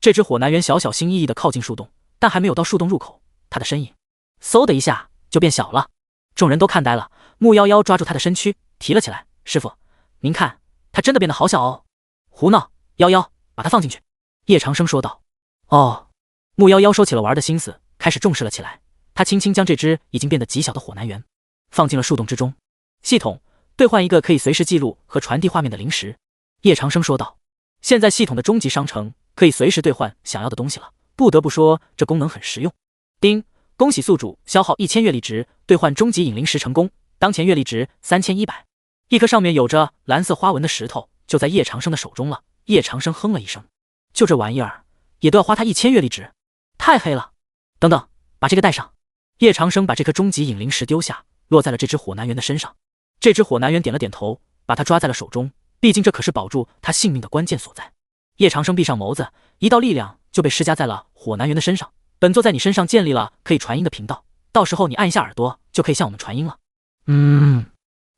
这只火南元小心翼翼地靠近树洞，但还没有到树洞入口，他的身影嗖的一下就变小了。众人都看呆了，木夭夭抓住他的身躯提了起来，师傅，您看他真的变得好小哦。胡闹，夭夭，把他放进去。叶长生说道。哦。木夭夭收起了玩的心思，开始重视了起来。他轻轻将这只已经变得极小的火南元放进了树洞之中。系统兑换一个可以随时记录和传递画面的灵石。叶长生说道。现在系统的终极商城可以随时兑换想要的东西了，不得不说这功能很实用。叮，恭喜宿主消耗1000月历值兑换终极引灵石成功，当前月历值3100。一颗上面有着蓝色花纹的石头就在叶长生的手中了。叶长生哼了一声，就这玩意儿也都要花他1000月历值，太黑了。等等，把这个带上。叶长生把这颗终极引灵石丢下，落在了这只火南元的身上。这只火南元点了点头，把它抓在了手中，毕竟这可是保住他性命的关键所在。叶长生闭上眸子，一道力量就被施加在了火南元的身上。本座在你身上建立了可以传音的频道，到时候你按一下耳朵就可以向我们传音了。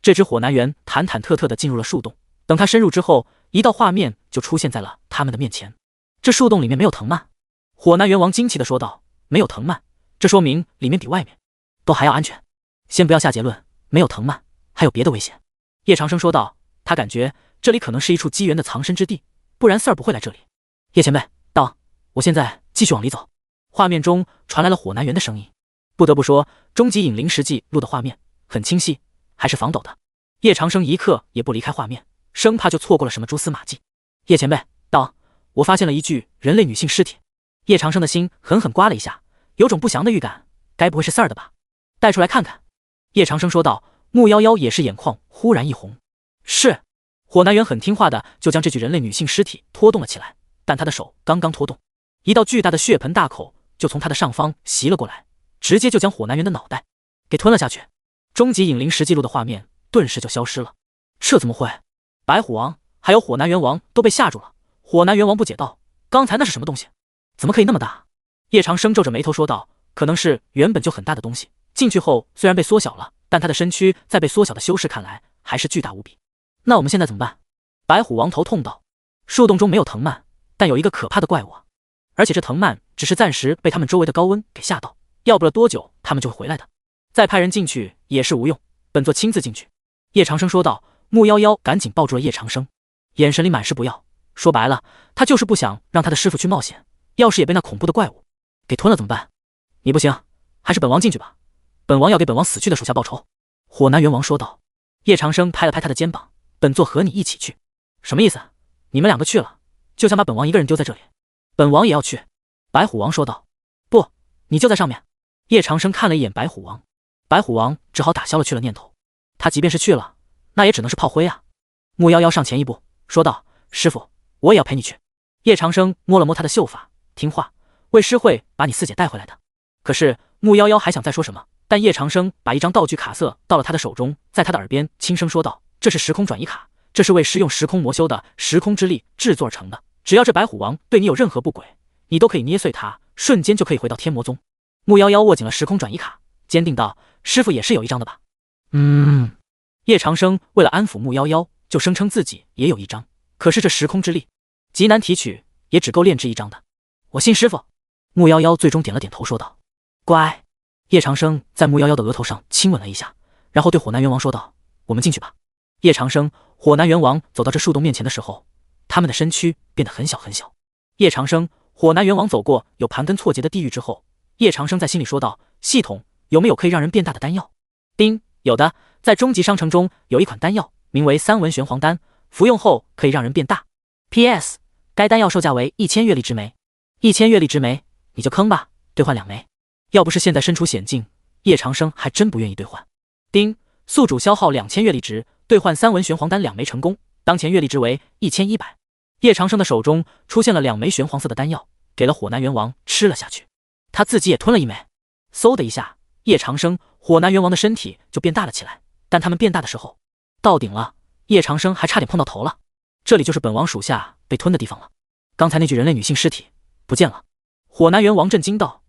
这只火南元忐忐忑忑地进入了树洞，等他深入之后，一道画面就出现在了他们的面前。这树洞里面没有藤蔓。火南元王惊奇地说道，没有藤蔓，这说明里面比外面都还要安全。先不要下结论，没有藤蔓还有别的危险。叶长生说道，他感觉这里可能是一处机缘的藏身之地，不然四儿不会来这里。叶前辈，到，我现在继续往里走。画面中传来了火南元的声音。不得不说，终极引灵石记录的画面很清晰，还是防抖的。叶长生一刻也不离开画面，生怕就错过了什么蛛丝马迹。叶前辈，到，我发现了一具人类女性尸体。叶长生的心狠狠刮了一下，有种不祥的预感，该不会是四儿的吧？带出来看看。叶长生说道。木夭夭也是眼眶忽然一红。是。火南元很听话的就将这具人类女性尸体拖动了起来，但他的手刚刚拖动，一道巨大的血盆大口就从他的上方袭了过来，直接就将火南元的脑袋给吞了下去。终极引灵石记录的画面顿时就消失了。这怎么会？白虎王还有火南元王都被吓住了。火南元王不解道，刚才那是什么东西？怎么可以那么大？叶长生皱着眉头说道，可能是原本就很大的东西，进去后虽然被缩小了，但他的身躯在被缩小的修士看来还是巨大无比。那我们现在怎么办？白虎王头痛道。树洞中没有藤蔓，但有一个可怕的怪物啊！而且这藤蔓只是暂时被他们周围的高温给吓到，要不了多久他们就会回来的。再派人进去也是无用，本座亲自进去。叶长生说道。木夭夭赶紧抱住了叶长生，眼神里满是不要。说白了，他就是不想让他的师傅去冒险，要是也被那恐怖的怪物给吞了怎么办？你不行，还是本王进去吧，本王要给本王死去的属下报仇。火南元王说道。叶长生拍了拍他的肩膀，本座和你一起去。什么意思？你们两个去了，就想把本王一个人丢在这里？本王也要去。白虎王说道。不，你就在上面。叶长生看了一眼白虎王，白虎王只好打消了去了念头。他即便是去了，那也只能是炮灰啊。木夭夭上前一步说道。师傅，我也要陪你去。叶长生摸了摸他的秀发，听话，为师会把你四姐带回来的。可是木夭夭还想再说什么，但叶长生把一张道具卡色到了他的手中，在他的耳边轻声说道。这是时空转移卡，这是为师用时空魔修的时空之力制作而成的，只要这白虎王对你有任何不轨，你都可以捏碎他，瞬间就可以回到天魔宗。木夭夭握紧了时空转移卡，坚定道。师傅也是有一张的吧？叶长生为了安抚木夭夭，就声称自己也有一张，可是这时空之力极难提取，也只够炼制一张的。我信师傅。木夭夭最终点了点头说道。乖。叶长生在木夭夭的额头上亲吻了一下，然后对火南元王说道。我们进去吧。叶长生、火南元王走到这树洞面前的时候，他们的身躯变得很小很小。叶长生、火南元王走过有盘根错节的地狱之后，叶长生在心里说道。系统有没有可以让人变大的丹药？丁，有的，在终极商城中有一款丹药，名为三文玄黄丹，服用后可以让人变大。PS， 该丹药售价为1000月历之枚。1000月历之枚，你就坑吧，兑换2枚。要不是现在身处险境，叶长生还真不愿意兑换。丁，宿主消耗2000月历值，兑换三文玄黄丹2枚成功，当前月历值为1100。叶长生的手中出现了2枚玄黄色的丹药，给了火南元王吃了下去，他自己也吞了1枚。嗖的一下，叶长生、火南元王的身体就变大了起来，但他们变大的时候到顶了，叶长生还差点碰到头了。这里就是本王属下被吞的地方了。刚才那具人类女性尸体不见了。火南元王震惊道。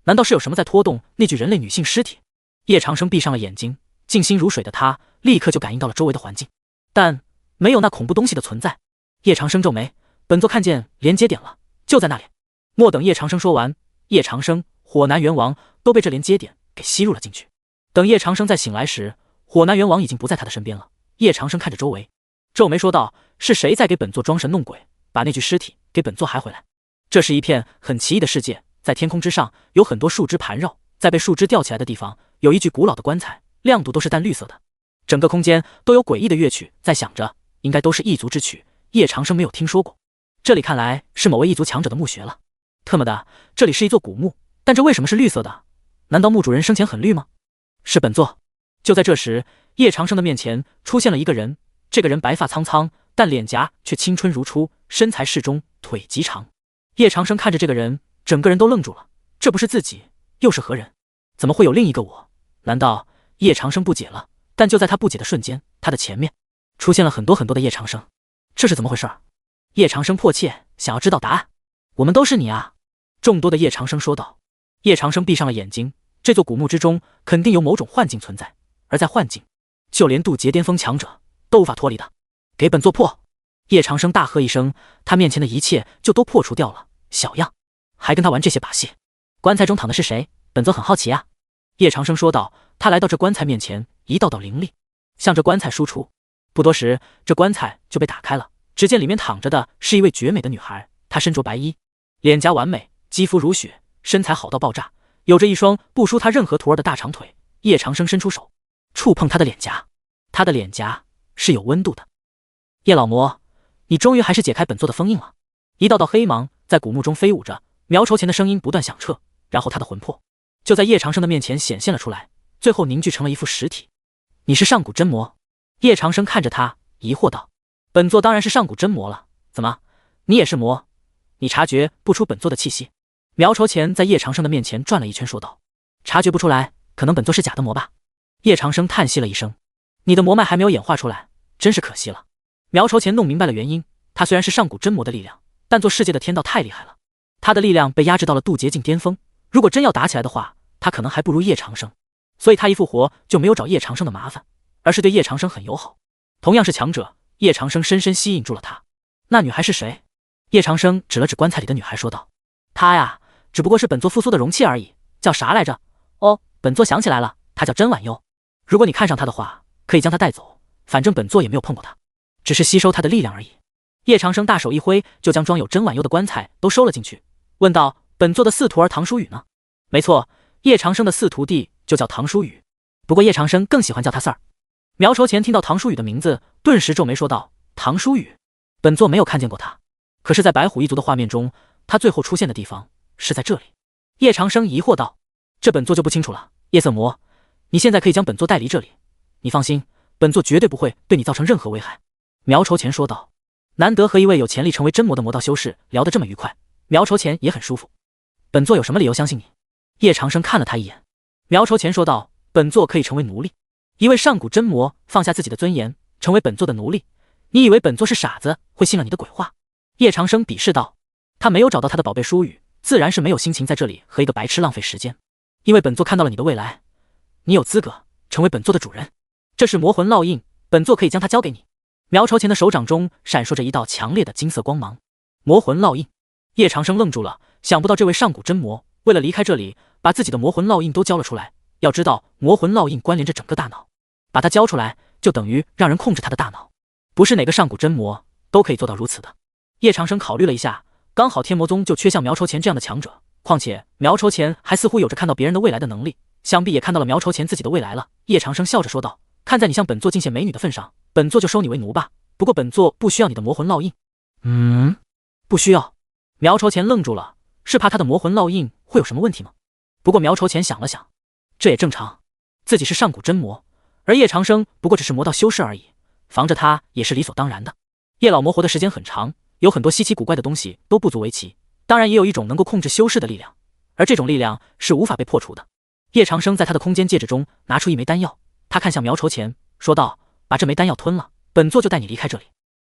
难道是有什么在拖动那具人类女性尸体？叶长生闭上了眼睛，静心如水的他立刻就感应到了周围的环境，但没有那恐怖东西的存在。叶长生皱眉，本座看见连接点了，就在那里。莫等叶长生说完，叶长生、火南元王都被这连接点给吸入了进去。等叶长生再醒来时，火南元王已经不在他的身边了。叶长生看着周围，皱眉说道。是谁在给本座装神弄鬼，把那具尸体给本座还回来？这是一片很奇异的世界，在天空之上有很多树枝盘绕，在被树枝吊起来的地方有一具古老的棺材，亮度都是淡绿色的。整个空间都有诡异的乐曲在响着，应该都是异族之曲，叶长生没有听说过。这里看来是某位异族强者的墓穴了。特么的，这里是一座古墓，但这为什么是绿色的？难道墓主人生前很绿吗？是本座。就在这时，叶长生的面前出现了一个人，这个人白发苍苍，但脸颊却青春如初，身材适中，腿极长。叶长生看着这个人，整个人都愣住了，这不是自己又是何人？怎么会有另一个我？难道叶长生不解了？但就在他不解的瞬间，他的前面出现了很多很多的叶长生，这是怎么回事？叶长生迫切想要知道答案。我们都是你啊！众多的叶长生说道。叶长生闭上了眼睛，这座古墓之中肯定有某种幻境存在，而在幻境，就连渡劫巅峰强者都无法脱离的。给本座破！叶长生大喝一声，他面前的一切就都破除掉了。小样，还跟他玩这些把戏？棺材中躺的是谁？本座很好奇啊。叶长生说道。他来到这棺材面前，一道道灵力向着棺材输出。不多时，这棺材就被打开了。只见里面躺着的是一位绝美的女孩，她身着白衣，脸颊完美，肌肤如雪，身材好到爆炸，有着一双不输她任何徒儿的大长腿。叶长生伸出手触碰她的脸颊，她的脸颊是有温度的。叶老魔，你终于还是解开本座的封印了。一道道黑芒在古墓中飞舞着，苗筹前的声音不断响彻，然后他的魂魄就在叶长生的面前显现了出来，最后凝聚成了一副实体。你是上古真魔？叶长生看着他疑惑道。本座当然是上古真魔了，怎么你也是魔？你察觉不出本座的气息？苗筹前在叶长生的面前转了一圈说道。察觉不出来，可能本座是假的魔吧。叶长生叹息了一声，你的魔脉还没有演化出来，真是可惜了。苗筹前弄明白了原因，他虽然是上古真魔的力量，但做世界的天道太厉害了，他的力量被压制到了渡劫境巅峰，如果真要打起来的话，他可能还不如叶长生，所以他一复活就没有找叶长生的麻烦，而是对叶长生很友好。同样是强者，叶长生深深吸引住了他。那女孩是谁？叶长生指了指棺材里的女孩说道：她呀，只不过是本座复苏的容器而已，叫啥来着？哦，本座想起来了，她叫甄婉幽。如果你看上她的话，可以将她带走，反正本座也没有碰过她，只是吸收她的力量而已。叶长生大手一挥，就将装有甄婉幽的棺材都收了进去，问道：本座的四徒儿唐书雨呢？没错，叶长生的四徒弟就叫唐书雨，不过叶长生更喜欢叫他四儿。苗筹前听到唐书雨的名字，顿时皱眉说道：唐书雨，本座没有看见过他，可是在白虎一族的画面中，他最后出现的地方是在这里。叶长生疑惑道：这本座就不清楚了。夜色魔，你现在可以将本座带离这里，你放心，本座绝对不会对你造成任何危害。苗筹前说道。难得和一位有潜力成为真魔的魔道修士聊得这么愉快，苗筹前也很舒服。本座有什么理由相信你？叶长生看了他一眼。苗筹前说道：本座可以成为奴隶。一位上古真魔放下自己的尊严，成为本座的奴隶，你以为本座是傻子会信了你的鬼话？叶长生鄙视道。他没有找到他的宝贝书语，自然是没有心情在这里和一个白痴浪费时间。因为本座看到了你的未来，你有资格成为本座的主人。这是魔魂烙印，本座可以将它交给你。苗筹前的手掌中闪烁着一道强烈的金色光芒。魔魂烙印。叶长生愣住了，想不到这位上古真魔为了离开这里，把自己的魔魂烙印都交了出来。要知道魔魂烙印关联着整个大脑，把它交出来就等于让人控制他的大脑，不是哪个上古真魔都可以做到如此的。叶长生考虑了一下，刚好天魔宗就缺像苗筹前这样的强者，况且苗筹前还似乎有着看到别人的未来的能力，想必也看到了苗筹前自己的未来了。叶长生笑着说道：看在你向本座进献美女的份上，本座就收你为奴吧，不过本座不需要你的魔魂烙印。不需要。苗筹前愣住了，是怕他的魔魂烙印会有什么问题吗？不过苗筹前想了想，这也正常，自己是上古真魔，而叶长生不过只是魔道修士而已，防着他也是理所当然的。叶老魔活的时间很长，有很多稀奇古怪的东西都不足为奇，当然也有一种能够控制修士的力量，而这种力量是无法被破除的。叶长生在他的空间戒指中拿出一枚丹药，他看向苗筹前说道：把这枚丹药吞了，本座就带你离开这里。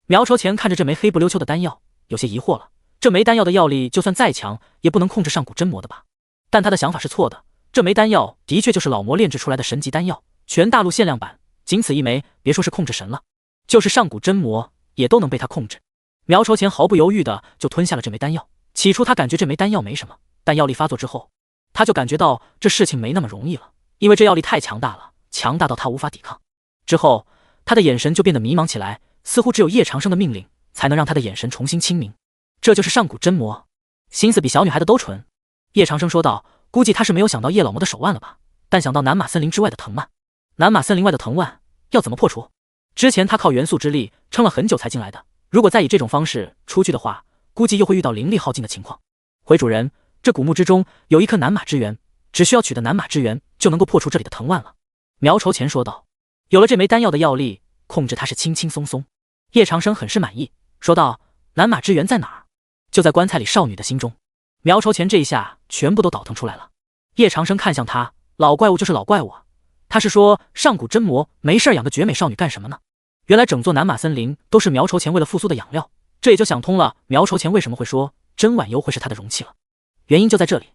苗筹前看着这枚黑不溜秋的丹药，有些疑惑了，这枚丹药的药力就算再强也不能控制上古真魔的吧。但他的想法是错的，这枚丹药的确就是老魔炼制出来的神级丹药，全大陆限量版，仅此一枚，别说是控制神了，就是上古真魔也都能被他控制。苗筹前毫不犹豫的就吞下了这枚丹药。起初他感觉这枚丹药没什么，但药力发作之后，他就感觉到这事情没那么容易了，因为这药力太强大了，强大到他无法抵抗。之后他的眼神就变得迷茫起来，似乎只有叶长生的命令才能让他的眼神重新清明。这就是上古真魔，心思比小女孩的都纯。叶长生说道：估计他是没有想到叶老魔的手腕了吧，但想到南马森林之外的藤蔓，南马森林外的藤蔓要怎么破除？之前他靠元素之力撑了很久才进来的，如果再以这种方式出去的话，估计又会遇到灵力耗尽的情况。回主人，这古墓之中有一颗南马之源，只需要取得南马之源就能够破除这里的藤蔓了。苗筹前说道。有了这枚丹药的药力，控制它是轻轻松松。叶长生很是满意，说道：南马之源在哪儿？就在棺材里少女的心中。苗筹前这一下全部都倒腾出来了。叶长生看向他，老怪物就是老怪物啊，他是说上古真魔没事养个绝美少女干什么呢？原来整座南马森林都是苗筹前为了复苏的养料，这也就想通了苗筹前为什么会说甄婉幽会是他的容器了，原因就在这里。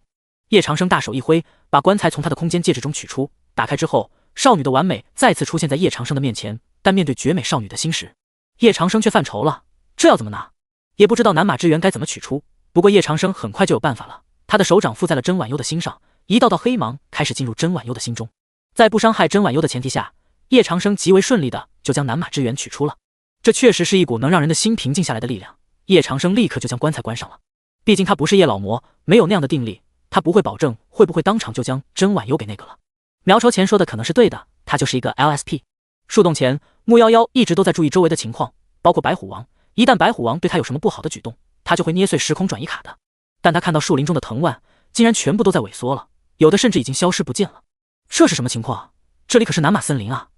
叶长生大手一挥，把棺材从他的空间戒指中取出，打开之后，少女的完美再次出现在叶长生的面前，但面对绝美少女的心时，叶长生却犯愁了，这要怎么拿？也不知道南马之源该怎么取出。不过叶长生很快就有办法了，他的手掌附在了甄婉幽的心上，一道道黑芒开始进入甄婉幽的心中。在不伤害甄婉幽的前提下，叶长生极为顺利的就将南马之源取出了。这确实是一股能让人的心平静下来的力量。叶长生立刻就将棺材关上了，毕竟他不是叶老魔，没有那样的定力，他不会保证会不会当场就将甄婉幽给那个了。苗筹前说的可能是对的，他就是一个 LSP。 树洞前，木夭夭一直都在注意周围的情况，包括白虎王，一旦白虎王对他有什么不好的举动，他就会捏碎时空转移卡的。但他看到树林中的藤蔓竟然全部都在萎缩了，有的甚至已经消失不见了。这是什么情况？这里可是南马森林啊！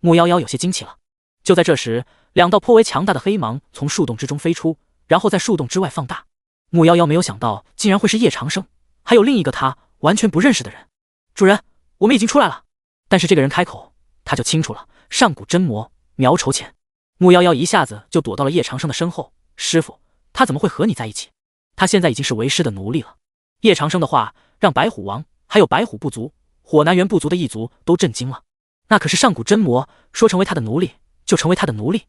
木夭夭有些惊奇了。就在这时，两道颇为强大的黑芒从树洞之中飞出，然后在树洞之外放大。木夭夭没有想到竟然会是叶长生，还有另一个他完全不认识的人。主人，我们已经出来了。但是这个人开口，他就清楚了，上古真魔苗筹前。木夭夭一下子就躲到了叶长生的身后。师傅，他怎么会和你在一起？他现在已经是为师的奴隶了。叶长生的话让白虎王还有白虎部族、火南原部族的一族都震惊了。那可是上古真魔，说成为他的奴隶就成为他的奴隶。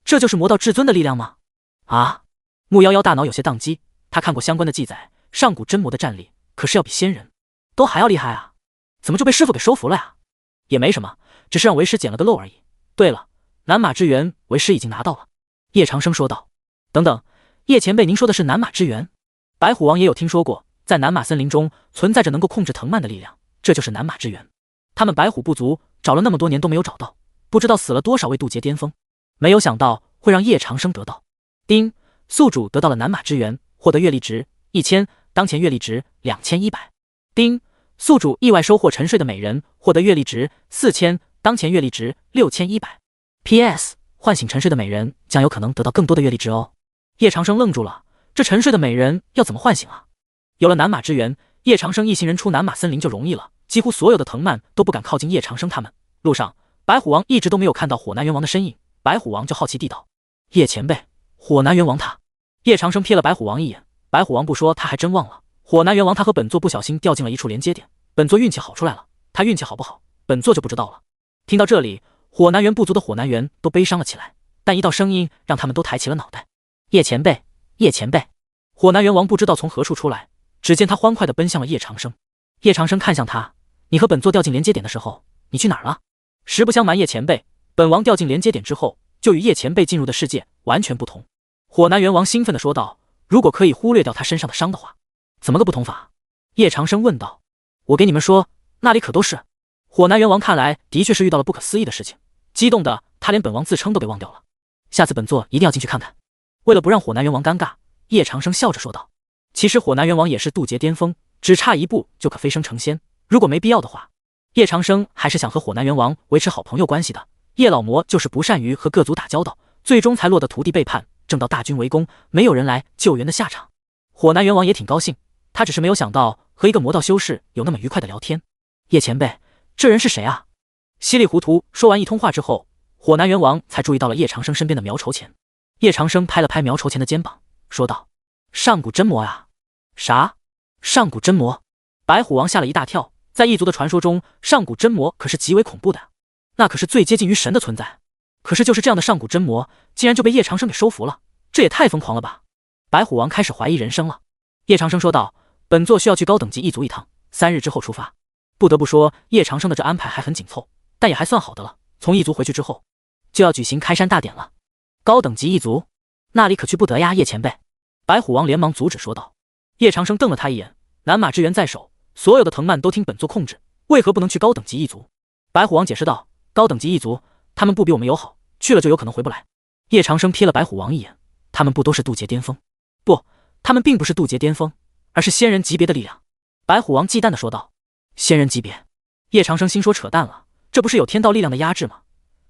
这就是魔道至尊的力量吗？啊！木妖妖大脑有些宕机，他看过相关的记载，上古真魔的战力可是要比仙人都还要厉害啊！怎么就被师傅给收服了呀？也没什么，只是让为师捡了个漏而已。对了，南马之源为师已经拿到了。叶长生说道。等等，叶前辈，您说的是南马之源？白虎王也有听说过，在南马森林中存在着能够控制藤蔓的力量，这就是南马之源。他们白虎部族找了那么多年都没有找到，不知道死了多少位渡劫巅峰，没有想到会让叶长生得到。丁，宿主得到了南马之源，获得阅历值1000，当前阅历值2100。丁，宿主意外收获沉睡的美人，获得阅历值4000，当前阅历值6100。PS， 唤醒沉睡的美人将有可能得到更多的阅历值哦。叶长生愣住了，这沉睡的美人要怎么唤醒啊？有了南马之源，叶长生一行人出南马森林就容易了，几乎所有的藤蔓都不敢靠近叶长生他们。路上，白虎王一直都没有看到火南元王的身影，白虎王就好奇地道：“叶前辈，火南元王他……”叶长生瞥了白虎王一眼，白虎王不说他还真忘了，火南元王他和本座不小心掉进了一处连接点，本座运气好出来了，他运气好不好，本座就不知道了。听到这里，火南元部族的火南元都悲伤了起来，但一道声音让他们都抬起了脑袋：“叶前辈，叶前辈！”火南元王不知道从何处出来，只见他欢快地奔向了叶长生。叶长生看向他：“你和本座掉进连接点的时候，你去哪儿了？”实不相瞒，叶前辈，本王掉进连接点之后，就与叶前辈进入的世界完全不同。火南元王兴奋地说道：“如果可以忽略掉他身上的伤的话，怎么个不同法？”叶长生问道：“我给你们说，那里可都是……”火南元王看来的确是遇到了不可思议的事情，激动的他连本王自称都被忘掉了。下次本座一定要进去看看。为了不让火南元王尴尬，叶长生笑着说道：“其实火南元王也是渡劫巅峰，只差一步就可飞升成仙。如果没必要的话，叶长生还是想和火南元王维持好朋友关系的。叶老魔就是不善于和各族打交道，最终才落得徒弟背叛，正到大军围攻，没有人来救援的下场。火南元王也挺高兴，他只是没有想到和一个魔道修士有那么愉快的聊天。叶前辈，这人是谁啊？”稀里糊涂说完一通话之后，火南元王才注意到了叶长生身边的苗筹前。叶长生拍了拍苗筹前的肩膀，说道：“上古真魔啊！”“啥？上古真魔？”白虎王吓了一大跳，在异族的传说中，上古真魔可是极为恐怖的，那可是最接近于神的存在。可是就是这样的上古真魔，竟然就被叶长生给收服了，这也太疯狂了吧！白虎王开始怀疑人生了。叶长生说道：“本座需要去高等级异族一趟，3日之后出发。”不得不说，叶长生的这安排还很紧凑，但也还算好的了。从异族回去之后，就要举行开山大典了。高等级异族，那里可去不得呀，叶前辈！白虎王连忙阻止说道。叶长生瞪了他一眼：“南马之源在手，所有的藤蔓都听本座控制，为何不能去高等级异族？”白虎王解释道：“高等级异族，他们不比我们友好，去了就有可能回不来。”叶长生瞥了白虎王一眼：“他们不都是渡劫巅峰？”“不，他们并不是渡劫巅峰，而是仙人级别的力量。”白虎王忌惮地说道。“仙人级别？”叶长生心说：“扯淡了，这不是有天道力量的压制吗？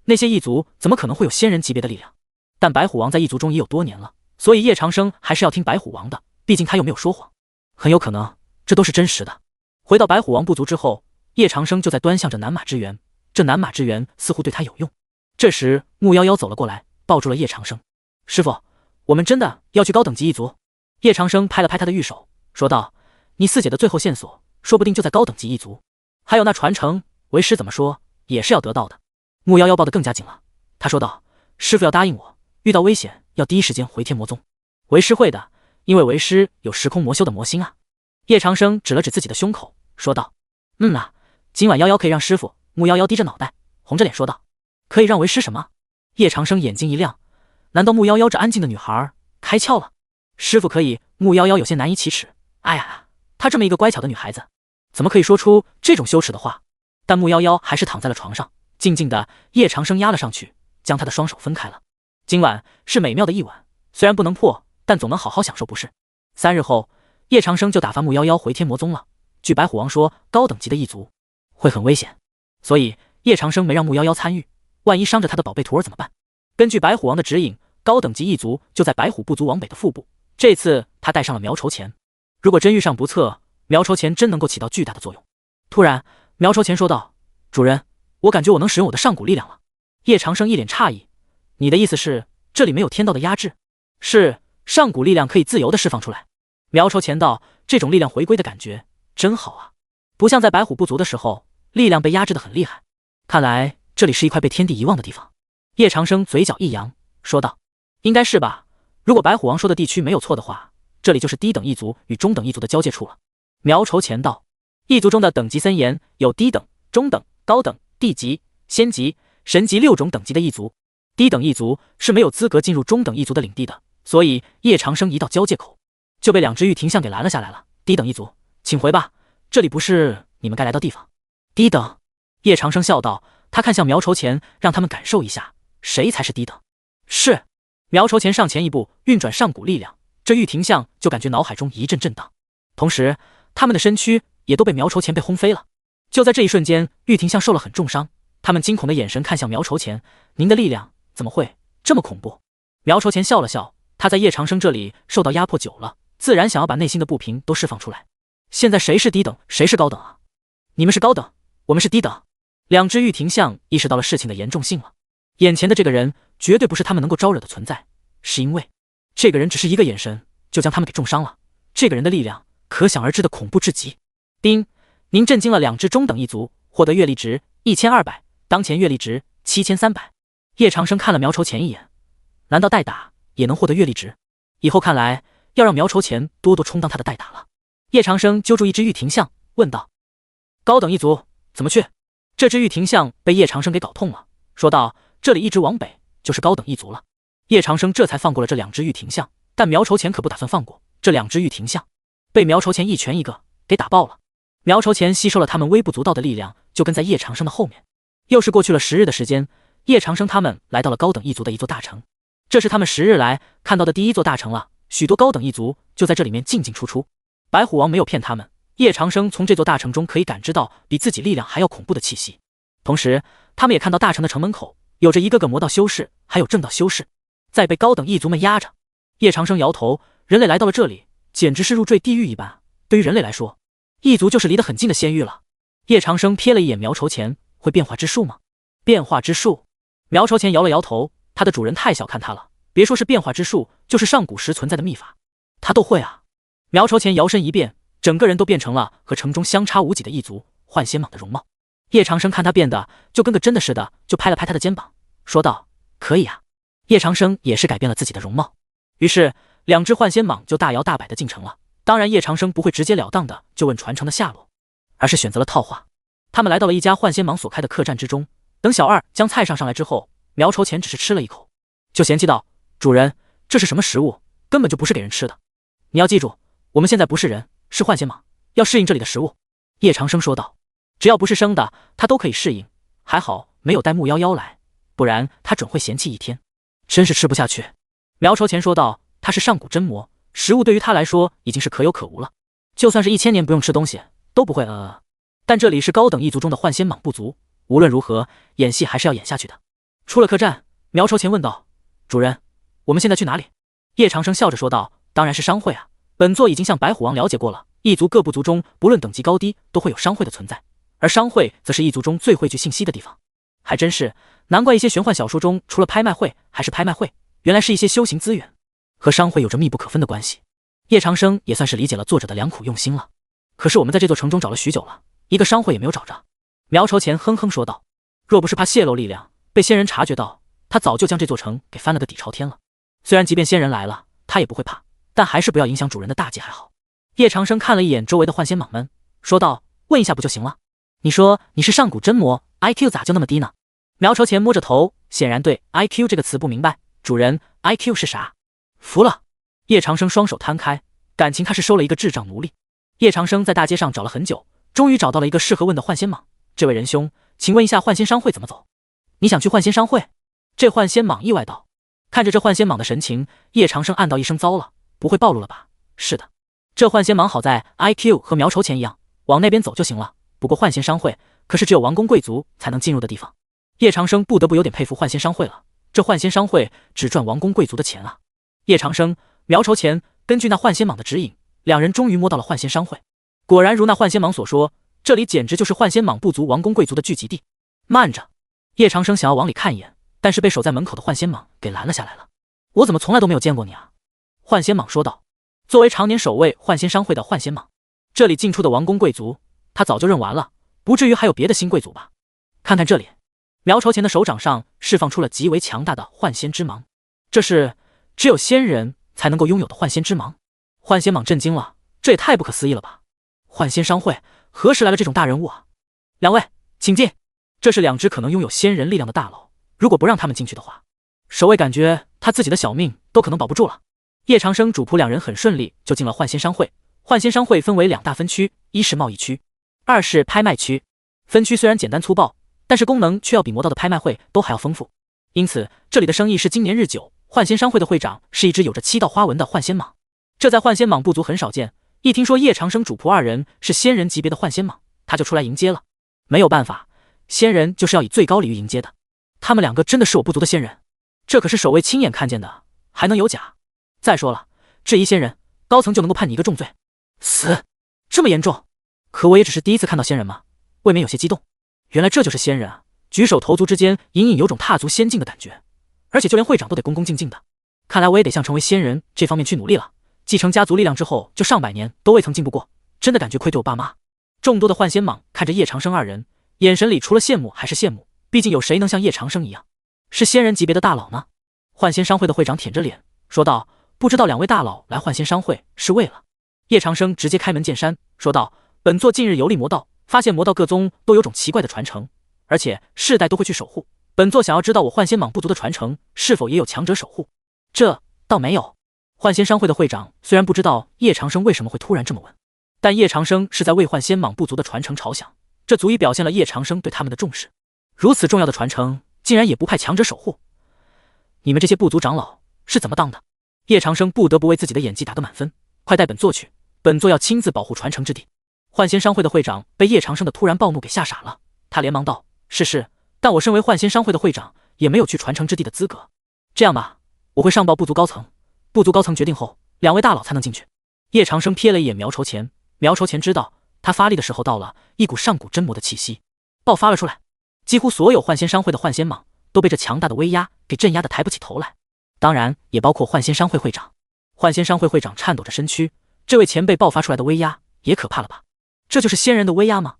那些异族怎么可能会有仙人级别的力量？”但白虎王在异族中已有多年了，所以叶长生还是要听白虎王的，毕竟他又没有说谎，很有可能这都是真实的。回到白虎王部族之后，叶长生就在端详着南马之源，这南马之源似乎对他有用。这时木妖妖走了过来，抱住了叶长生：“师傅，我们真的要去高等级异族？”叶长生拍了拍他的玉手，说道：“你四姐的最后线索，说不定就在高等级异族。还有那传承，为师怎么说也是要得到的。”木妖妖抱得更加紧了，他说道：“师傅要答应我，遇到危险要第一时间回天魔宗。”“为师会的，因为为师有时空魔修的魔心啊。”叶长生指了指自己的胸口，说道：“今晚妖妖可以让师傅。”木妖妖低着脑袋，红着脸说道：“可以让为师什么？”叶长生眼睛一亮，难道木妖妖这安静的女孩开窍了？师傅可以。木妖妖有些难以启齿，哎呀，她这么一个乖巧的女孩子，怎么可以说出这种羞耻的话？但木妖妖还是躺在了床上，静静的。叶长生压了上去，将她的双手分开了。今晚是美妙的一晚，虽然不能破，但总能好好享受，不是？3日后，叶长生就打发木妖妖回天魔宗了。据白虎王说，高等级的异族会很危险，所以叶长生没让木妖妖参与，万一伤着他的宝贝徒儿怎么办？根据白虎王的指引，高等级异族就在白虎部族往北的腹部。这次他带上了苗筹钱，如果真遇上不测，苗筹钱真能够起到巨大的作用。突然，苗筹钱说道：“主人，我感觉我能使用我的上古力量了。”叶长生一脸诧异：“你的意思是这里没有天道的压制？”“是，上古力量可以自由的释放出来。”苗筹钱道：“这种力量回归的感觉真好啊，不像在白虎部族的时候，力量被压制的很厉害。看来这里是一块被天地遗忘的地方。”叶长生嘴角一扬，说道：“应该是吧。如果白虎王说的地区没有错的话，这里就是低等异族与中等异族的交界处了。”苗筹前道：“异族中的等级森严，有低等、中等、高等、地级、仙级、神级6种等级的异族。低等异族是没有资格进入中等异族的领地的，所以叶长生一到交界口，就被2只玉庭象给拦了下来了。低等异族，请回吧，这里不是你们该来的地方。”低等，叶长生笑道，他看向苗筹前，让他们感受一下谁才是低等。是。苗筹前上前一步，运转上古力量，这玉庭象就感觉脑海中一阵震荡，同时他们的身躯也都被苗筹前被轰飞了。就在这一瞬间，玉庭象受了很重伤，他们惊恐的眼神看向苗筹前：“您的力量怎么会这么恐怖？”苗筹前笑了笑，他在叶长生这里受到压迫久了，自然想要把内心的不平都释放出来。现在谁是低等，谁是高等啊？你们是高等，我们是低等。2只玉庭象意识到了事情的严重性了，眼前的这个人绝对不是他们能够招惹的存在，是因为这个人只是一个眼神就将他们给重伤了，这个人的力量可想而知的恐怖至极。丁，您震惊了2只中等一族，获得阅历值1200，当前阅历值7300。叶长生看了苗筹前一眼，难道代打也能获得阅历值？以后看来要让苗筹前多多充当他的代打了。叶长生揪住一只玉庭象，问道：“高等一族怎么去？”这只玉庭象被叶长生给搞痛了，说道：“这里一直往北就是高等一族了。”叶长生这才放过了这2只玉庭象，但苗筹前可不打算放过这2只玉庭象，被苗筹前一拳一个给打爆了。苗筹前吸收了他们微不足道的力量，就跟在叶长生的后面。又是过去了10日的时间，叶长生他们来到了高等一族的一座大城，这是他们10日来看到的第一座大城了，许多高等一族就在这里面进进出出。白虎王没有骗他们，叶长生从这座大城中可以感知到比自己力量还要恐怖的气息，同时他们也看到大城的城门口有着一个个魔道修士，还有正道修士在被高等异族们压着。叶长生摇头，人类来到了这里简直是入赘地狱一般，对于人类来说，异族就是离得很近的仙域了。叶长生瞥了一眼苗筹前，会变化之术吗？变化之术？苗筹前摇了摇头，他的主人太小看他了，别说是变化之术，就是上古时存在的秘法他都会啊。苗筹前摇身一变，整个人都变成了和城中相差无几的异族幻仙蟒的容貌。叶长生看他变得就跟个真的似的，就拍了拍他的肩膀，说道：“可以啊。”叶长生也是改变了自己的容貌，于是2只幻仙蟒就大摇大摆的进城了。当然叶长生不会直截了当的就问传承的下落，而是选择了套话。他们来到了一家幻仙蟒所开的客栈之中，等小二将菜上来之后，苗筹前只是吃了一口，就嫌弃道：“主人，这是什么食物？根本就不是给人吃的。你要记住，我们现在不是人，是幻仙蟒，要适应这里的食物。”叶长生说道：“只要不是生的，他都可以适应。还好没有带木妖妖来，不然他准会嫌弃一天，真是吃不下去。”苗筹前说道：“他是上古真魔，食物对于他来说已经是可有可无了，就算是1000年不用吃东西都不会但这里是高等一族中的幻仙蟒部族，无论如何演戏还是要演下去的。”出了客栈，苗筹前问道：“主人，我们现在去哪里？”叶长生笑着说道：“当然是商会啊，本座已经向白虎王了解过了，异族各部族中不论等级高低都会有商会的存在，而商会则是异族中最汇聚信息的地方。还真是，难怪一些玄幻小说中除了拍卖会还是拍卖会，原来是一些修行资源，和商会有着密不可分的关系。”叶长生也算是理解了作者的良苦用心了。可是我们在这座城中找了许久了，一个商会也没有找着。苗筹前哼哼说道：“若不是怕泄露力量被仙人察觉到，他早就将这座城给翻了个底朝天了。虽然即便仙人来了他也不会怕，但还是不要影响主人的大计还好。”叶长生看了一眼周围的幻仙蟒们，说道：“问一下不就行了？你说你是上古真魔 ，IQ 咋就那么低呢？”苗筹前摸着头，显然对 IQ 这个词不明白。主人 ，IQ 是啥？服了。叶长生双手摊开，感情他是收了一个智障奴隶。叶长生在大街上找了很久，终于找到了一个适合问的幻仙蟒。这位仁兄，请问一下幻仙商会怎么走？你想去幻仙商会？这幻仙蟒意外道。看着这幻仙蟒的神情，叶长生暗道一声糟了，不会暴露了吧？是的，这幻仙蟒好在 IQ 和苗筹前一样，往那边走就行了。不过幻仙商会可是只有王公贵族才能进入的地方，叶长生不得不有点佩服幻仙商会了。这幻仙商会只赚王公贵族的钱啊！叶长生、苗筹前根据那幻仙蟒的指引，2人终于摸到了幻仙商会。果然如那幻仙蟒所说，这里简直就是幻仙蟒部族王公贵族的聚集地。慢着！叶长生想要往里看一眼，但是被守在门口的幻仙蟒给拦了下来了。我怎么从来都没有见过你啊？幻仙蟒说道。作为常年守卫幻仙商会的幻仙蟒，这里进出的王公贵族他早就认完了，不至于还有别的新贵族吧？看看这里。苗朝前的手掌上释放出了极为强大的幻仙之芒，这是只有仙人才能够拥有的幻仙之芒。幻仙蟒震惊了，这也太不可思议了吧！幻仙商会何时来了这种大人物啊？两位，请进。这是两只可能拥有仙人力量的大佬，如果不让他们进去的话，守卫感觉他自己的小命都可能保不住了。叶长生主仆两人很顺利就进了幻仙商会。幻仙商会分为2大分区，一是贸易区，二是拍卖区。分区虽然简单粗暴，但是功能却要比魔道的拍卖会都还要丰富，因此这里的生意是经年日久。幻仙商会的会长是一只有着7道花纹的幻仙蟒，这在幻仙蟒部族很少见。一听说叶长生主仆二人是仙人级别的幻仙蟒，他就出来迎接了。没有办法，仙人就是要以最高礼遇迎接的。他们2个真的是我部族的仙人，这可是守卫亲眼看见的，还能有假？再说了，质疑仙人，高层就能够判你一个重罪，死。这么严重？可我也只是第一次看到仙人嘛，未免有些激动。原来这就是仙人啊！举手投足之间，隐隐有种踏足仙境的感觉，而且就连会长都得恭恭敬敬的。看来我也得向成为仙人这方面去努力了。继承家族力量之后，就上百年都未曾进步过，真的感觉愧对我爸妈。众多的幻仙蟒看着叶长生二人，眼神里除了羡慕还是羡慕。毕竟有谁能像叶长生一样是仙人级别的大佬呢？幻仙商会的会长舔着脸说道：“不知道2位大佬来幻仙商会是为了？”叶长生直接开门见山说道：“本座近日游历魔道，发现魔道各宗都有种奇怪的传承，而且世代都会去守护。本座想要知道我幻仙蟒部族的传承是否也有强者守护。”这倒没有。幻仙商会的会长虽然不知道叶长生为什么会突然这么问，但叶长生是在为幻仙蟒部族的传承着想，这足以表现了叶长生对他们的重视。如此重要的传承，竟然也不派强者守护，你们这些部族长老是怎么当的？叶长生不得不为自己的演技打个满分。快带本座去，本座要亲自保护传承之地。幻仙商会的会长被叶长生的突然暴怒给吓傻了，他连忙道：“是，但我身为幻仙商会的会长，也没有去传承之地的资格。这样吧，我会上报部族高层，部族高层决定后，2位大佬才能进去。”叶长生瞥了一眼苗筹前，苗筹前知道他发力的时候到了，一股上古真魔的气息爆发了出来。几乎所有幻仙商会的幻仙蟒都被这强大的威压给镇压得抬不起头来，当然也包括幻仙商会会长。幻仙商会会长颤抖着身躯，这位前辈爆发出来的威压也可怕了吧？这就是仙人的威压吗？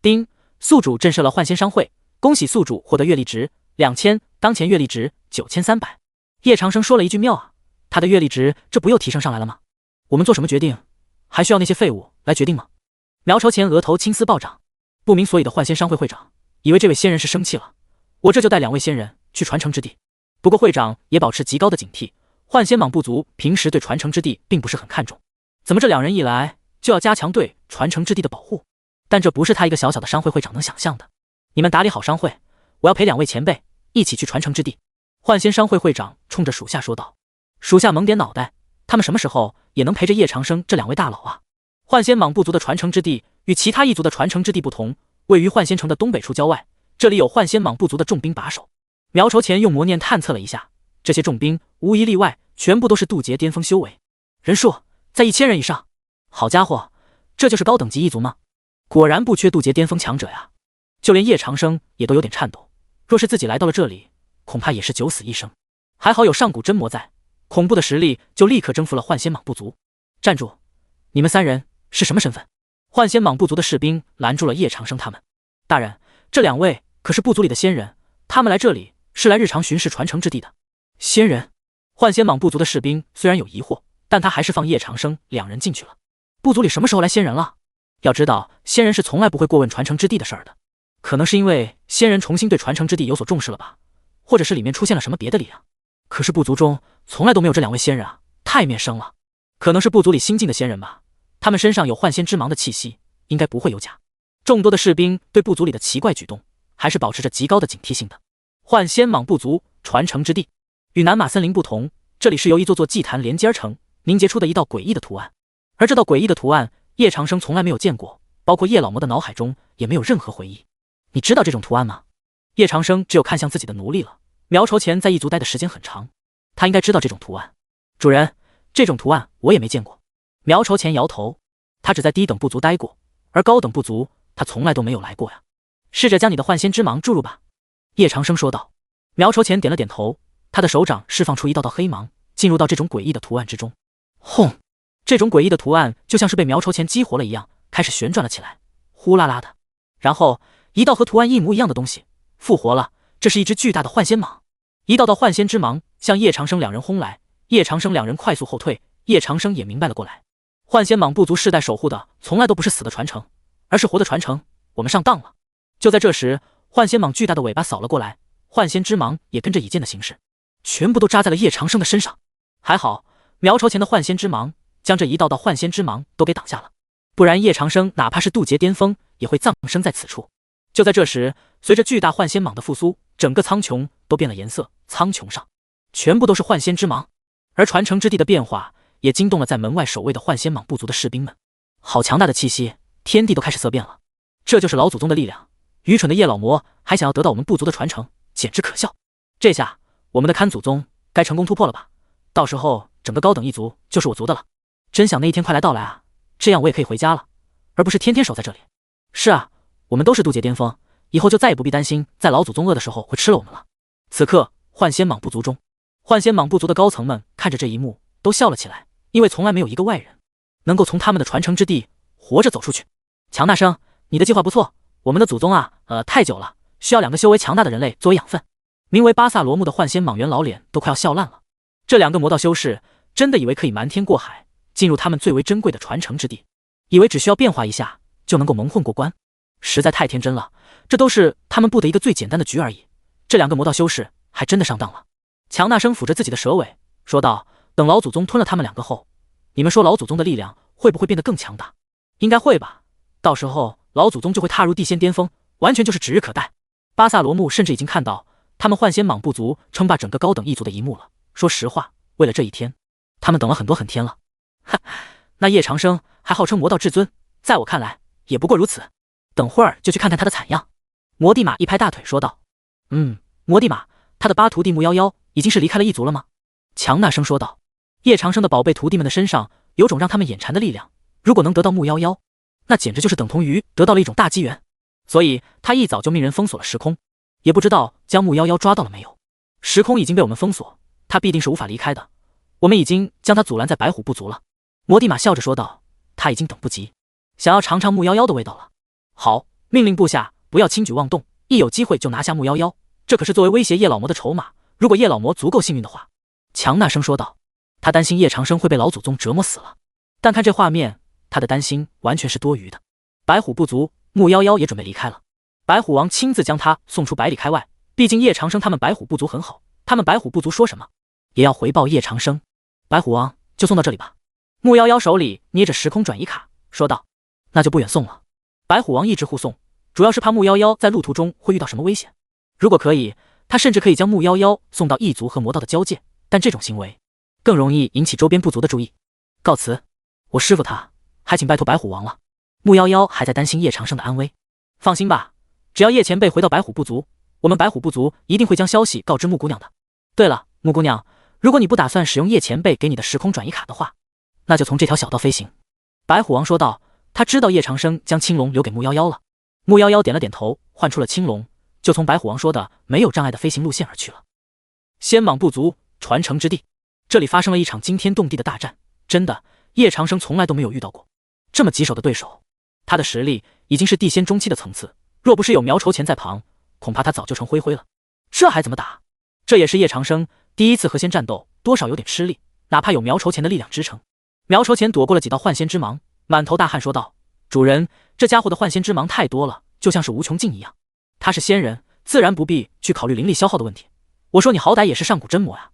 丁，宿主震慑了幻仙商会，恭喜宿主获得阅历值2000，当前阅历值9300。叶长生说了一句妙啊，他的阅历值这不又提升上来了吗？我们做什么决定，还需要那些废物来决定吗？苗朝前额头青丝暴涨，不明所以的幻仙商会会长以为这位仙人是生气了，我这就带2位仙人去传承之地。不过会长也保持极高的警惕，幻仙蟒部族平时对传承之地并不是很看重，怎么这2人一来就要加强对传承之地的保护？但这不是他一个小小的商会会长能想象的。你们打理好商会，我要陪2位前辈一起去传承之地。幻仙商会会长冲着属下说道。属下猛点脑袋，他们什么时候也能陪着叶长生这2位大佬啊？幻仙蟒部族的传承之地与其他一族的传承之地不同，位于幻仙城的东北处郊外，这里有幻仙蟒部族的重兵把守。苗筹前用魔念探测了一下，这些重兵无一例外全部都是渡劫巅峰修为，人数在1000人以上。好家伙，这就是高等级一族吗？果然不缺渡劫巅峰强者呀！就连叶长生也都有点颤抖，若是自己来到了这里，恐怕也是九死一生。还好有上古真魔在，恐怖的实力就立刻征服了幻仙蟒部族。站住！你们3人是什么身份？幻仙蟒部族的士兵拦住了叶长生他们。大人，这2位可是部族里的仙人，他们来这里是来日常巡视传承之地的。仙人？幻仙蟒部族的士兵虽然有疑惑，但他还是放叶长生2人进去了。部族里什么时候来仙人了？要知道，仙人是从来不会过问传承之地的事儿的。可能是因为仙人重新对传承之地有所重视了吧，或者是里面出现了什么别的力量。可是部族中从来都没有这2位仙人啊，太面生了。可能是部族里新进的仙人吧，他们身上有幻仙之芒的气息，应该不会有假。众多的士兵对部族里的奇怪举动还是保持着极高的警惕性的。幻仙蟒部族传承之地与南马森林不同，这里是由一座座祭坛连接而成，凝结出的一道诡异的图案。而这道诡异的图案，叶长生从来没有见过，包括叶老魔的脑海中也没有任何回忆。你知道这种图案吗？叶长生只有看向自己的奴隶了。苗筹前在异族待的时间很长，他应该知道这种图案。主人，这种图案我也没见过。苗筹前摇头，他只在低等部族待过，而高等部族他从来都没有来过呀。试着将你的幻仙之芒注入吧。叶长生说道。苗筹前点了点头，他的手掌释放出一道道黑芒，进入到这种诡异的图案之中。轰！这种诡异的图案就像是被苗筹前激活了一样，开始旋转了起来，呼啦啦的。然后一道和图案一模一样的东西复活了，这是一只巨大的幻仙蟒，一道道幻仙之芒向叶长生两人轰来。叶长生两人快速后退，叶长生也明白了过来，幻仙蟒部族世代守护的从来都不是死的传承，而是活的传承，我们上当了。就在这时，幻仙蟒巨大的尾巴扫了过来，幻仙之芒也跟着已见的形式，全部都扎在了叶长生的身上。还好苗朝前的幻仙之芒将这一道道幻仙之芒都给挡下了，不然叶长生哪怕是渡劫巅峰也会葬身在此处。就在这时，随着巨大幻仙蟒的复苏，整个苍穹都变了颜色，苍穹上全部都是幻仙之芒，而传承之地的变化也惊动了在门外守卫的幻仙蟒部族的士兵们。好强大的气息，天地都开始色变了。这就是老祖宗的力量，愚蠢的叶老魔还想要得到我们部族的传承，简直可笑。这下我们的看祖宗该成功突破了吧，到时候整个高等一族就是我族的了。真想那一天快来到来啊，这样我也可以回家了，而不是天天守在这里。是啊，我们都是渡劫巅峰，以后就再也不必担心在老祖宗饿的时候会吃了我们了。此刻幻仙蟒部族中，幻仙蟒部族的高层们看着这一幕都笑了起来，因为从来没有一个外人能够从他们的传承之地活着走出去。强大生，你的计划不错，我们的祖宗啊，太久了，需要2个修为强大的人类作为养分。名为巴萨罗木的幻仙蟒元老脸都快要笑烂了，这2个魔道修士真的以为可以瞒天过海进入他们最为珍贵的传承之地，以为只需要变化一下就能够蒙混过关，实在太天真了。这都是他们布的一个最简单的局而已，这2个魔道修士还真的上当了。强大生抚着自己的蛇尾说道，等老祖宗吞了他们2个后，你们说老祖宗的力量会不会变得更强大？应该会吧，到时候老祖宗就会踏入地仙巅峰，完全就是指日可待。巴萨罗木甚至已经看到他们幻仙蟒部族称霸整个高等一族的一幕了。说实话，为了这一天，他们等了很多很天了。哈，那叶长生还号称魔道至尊，在我看来也不过如此，等会儿就去看看他的惨样。魔帝马一拍大腿说道。魔帝马，他的8徒弟木夭夭已经是离开了一族了吗？强大声说道。叶长生的宝贝徒弟们的身上有种让他们眼馋的力量，如果能得到木夭夭，那简直就是等同于得到了一种大机缘，所以他一早就命人封锁了时空，也不知道将木夭夭抓到了没有。时空已经被我们封锁，他必定是无法离开的，我们已经将他阻拦在白虎部族了。魔帝马笑着说道，他已经等不及，想要尝尝木夭夭的味道了。好，命令部下不要轻举妄动，一有机会就拿下木夭夭，这可是作为威胁叶老魔的筹码，如果叶老魔足够幸运的话。强大声说道。他担心叶长生会被老祖宗折磨死了，但看这画面，他的担心完全是多余的。白虎部族，木夭夭也准备离开了，白虎王亲自将他送出百里开外，毕竟叶长生他们白虎部族很好，他们白虎部族说什么也要回报叶长生。白虎王就送到这里吧。木夭夭手里捏着时空转移卡说道。那就不远送了。白虎王一直护送，主要是怕木夭夭在路途中会遇到什么危险，如果可以，他甚至可以将木夭夭送到异族和魔道的交界，但这种行为更容易引起周边部族的注意。告辞，我师父他还请拜托白虎王了。木夭夭还在担心叶长生的安危。放心吧，只要叶前辈回到白虎部族，我们白虎部族一定会将消息告知木姑娘的。对了，木姑娘，如果你不打算使用叶前辈给你的时空转移卡的话，那就从这条小道飞行。白虎王说道，他知道叶长生将青龙留给木夭夭了。木夭夭点了点头，换出了青龙，就从白虎王说的没有障碍的飞行路线而去了。仙蟒部族传承之地，这里发生了一场惊天动地的大战，真的，叶长生从来都没有遇到过这么棘手的对手，他的实力已经是地仙中期的层次，若不是有苗筹前在旁，恐怕他早就成灰灰了。这还怎么打？这也是叶长生第一次和仙战斗，多少有点吃力，哪怕有苗筹前的力量支撑。苗筹前躲过了几道幻仙之芒，满头大汗说道，主人，这家伙的幻仙之芒太多了，就像是无穷尽一样，他是仙人，自然不必去考虑灵力消耗的问题。我说你好歹也是上古真魔呀，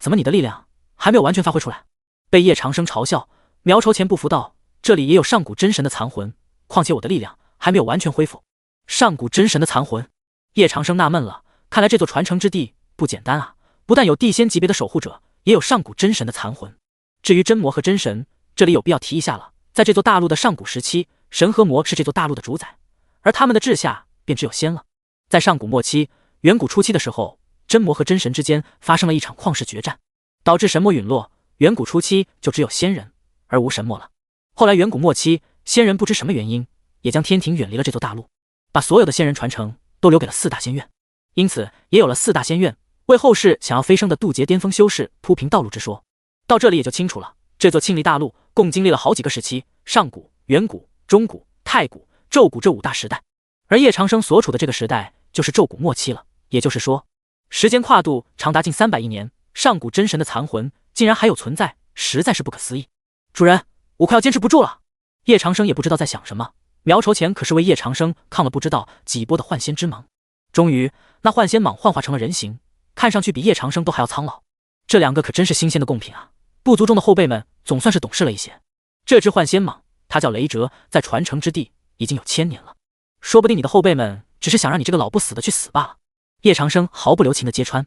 怎么你的力量还没有完全发挥出来？被叶长生嘲笑，苗筹前不服道，这里也有上古真神的残魂，况且我的力量还没有完全恢复。上古真神的残魂？叶长生纳闷了，看来这座传承之地不简单啊，不但有地仙级别的守护者，也有上古真神的残魂。至于真魔和真神，这里有必要提一下了，在这座大陆的上古时期，神和魔是这座大陆的主宰，而他们的治下便只有仙了。在上古末期，远古初期的时候，真魔和真神之间发生了一场旷世决战，导致神魔陨落，远古初期就只有仙人而无神魔了。后来远古末期，仙人不知什么原因，也将天庭远离了这座大陆，把所有的仙人传承都留给了4大仙院，因此也有了4大仙院，为后世想要飞升的渡劫巅峰修士铺平道路之说。到这里也就清楚了，这座庆历大陆共经历了好几个时期，上古、远古、中古、太古、宙古这5大时代，而叶长生所处的这个时代就是宙古末期了。也就是说，时间跨度长达近300亿年，上古真神的残魂竟然还有存在，实在是不可思议。主人，我快要坚持不住了。叶长生也不知道在想什么，苗筹前可是为叶长生抗了不知道几波的幻仙之芒，终于那幻仙蟒幻化成了人形，看上去比叶长生都还要苍老。这两个可真是新鲜的贡品啊！部族中的后辈们总算是懂事了一些。这只幻仙蟒，它叫雷哲，在传承之地已经有1000年了。说不定你的后辈们只是想让你这个老不死的去死罢了。叶长生毫不留情地揭穿：“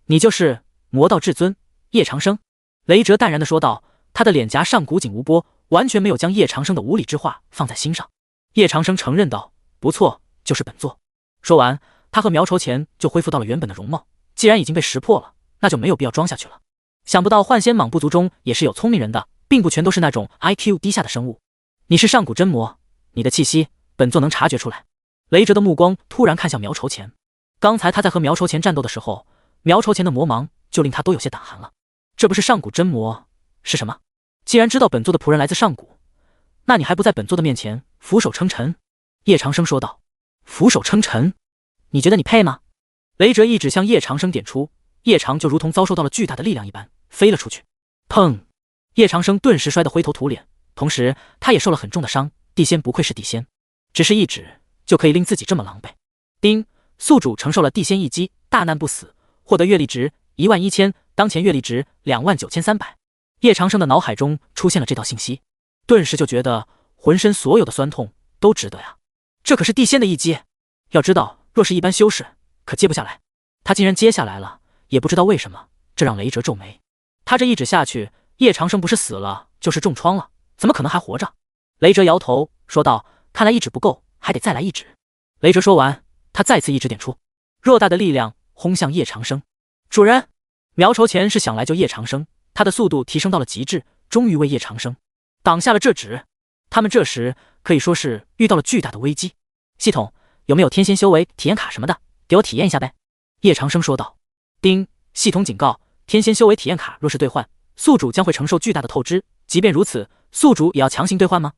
你就是魔道至尊叶长生？”雷哲淡然地说道，他的脸颊上古井无波，完全没有将叶长生的无理之话放在心上。叶长生承认道：“不错，就是本座。”说完，他和苗筹前就恢复到了原本的容貌。既然已经被识破了，那就没有必要装下去了。想不到幻仙蟒部族中也是有聪明人的，并不全都是那种 IQ 低下的生物。你是上古真魔，你的气息本座能察觉出来。雷哲的目光突然看向苗筹前，刚才他在和苗筹前战斗的时候，苗筹前的魔芒就令他都有些胆寒了。这不是上古真魔是什么？既然知道本座的仆人来自上古，那你还不在本座的面前俯首称臣？叶长生说道。俯首称臣？你觉得你配吗？雷哲一指向叶长生点出，叶长就如同遭受到了巨大的力量一般飞了出去。砰！叶长生顿时摔得灰头土脸，同时他也受了很重的伤。地仙不愧是地仙，只是一指就可以令自己这么狼狈。丁，宿主承受了地仙一击，大难不死，获得阅历值11000，当前阅历值29300。叶长生的脑海中出现了这道信息，顿时就觉得浑身所有的酸痛都值得呀！这可是地仙的一击，要知道若是一般修士可接不下来，他竟然接下来了，也不知道为什么，这让雷哲皱眉。他这一指下去，叶长生不是死了就是重创了，怎么可能还活着？雷哲摇头说道：“看来一指不够，还得再来一指。”雷哲说完，他再次一指点出，偌大的力量轰向叶长生。主人，苗筹前是想来救叶长生，他的速度提升到了极致，终于为叶长生挡下了这指。他们这时可以说是遇到了巨大的危机。系统有没有天仙修为体验卡什么的，给我体验一下呗？叶长生说道。丁，系统警告，天仙修为体验卡若是兑换，宿主将会承受巨大的透支，即便如此，宿主也要强行兑换吗？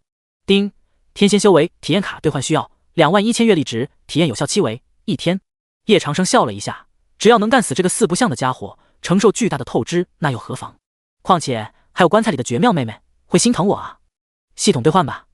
丁，天仙修为体验卡兑换需要21000阅历值，体验有效期为1天。叶长生笑了一下，只要能干死这个四不像的家伙，承受巨大的透支那又何妨？况且还有棺材里的绝妙妹妹会心疼我啊！系统兑换吧。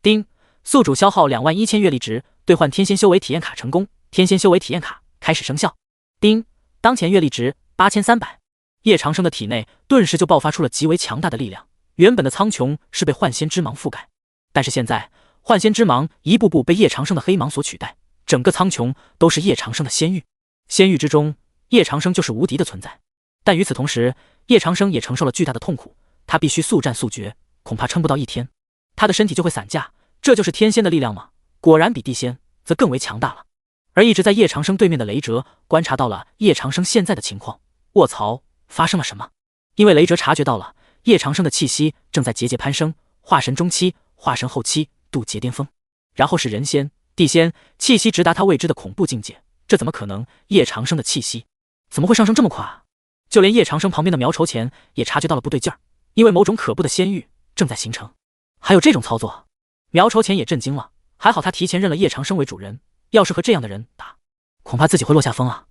丁，宿主消耗21000阅历值兑换天仙修为体验卡成功，天仙修为体验卡开始生效。丁，当前阅历值8300。叶长生的体内顿时就爆发出了极为强大的力量，原本的苍穹是被幻仙之芒覆盖，但是现在幻仙之芒一步步被叶长生的黑芒所取代，整个苍穹都是叶长生的仙域。仙域之中，叶长生就是无敌的存在。但与此同时，叶长生也承受了巨大的痛苦，他必须速战速决，恐怕撑不到1天，他的身体就会散架。这就是天仙的力量吗？果然比地仙则更为强大了。而一直在叶长生对面的雷哲观察到了叶长生现在的情况，卧槽，发生了什么？因为雷哲察觉到了叶长生的气息正在节节攀升，化神中期、化神后期、渡劫巅峰，然后是人仙、地仙，气息直达他未知的恐怖境界。这怎么可能？叶长生的气息怎么会上升这么快啊？就连叶长生旁边的苗筹前也察觉到了不对劲儿，因为某种可怖的仙域正在形成。还有这种操作？苗筹前也震惊了，还好他提前认了叶长生为主人，要是和这样的人打，恐怕自己会落下风啊。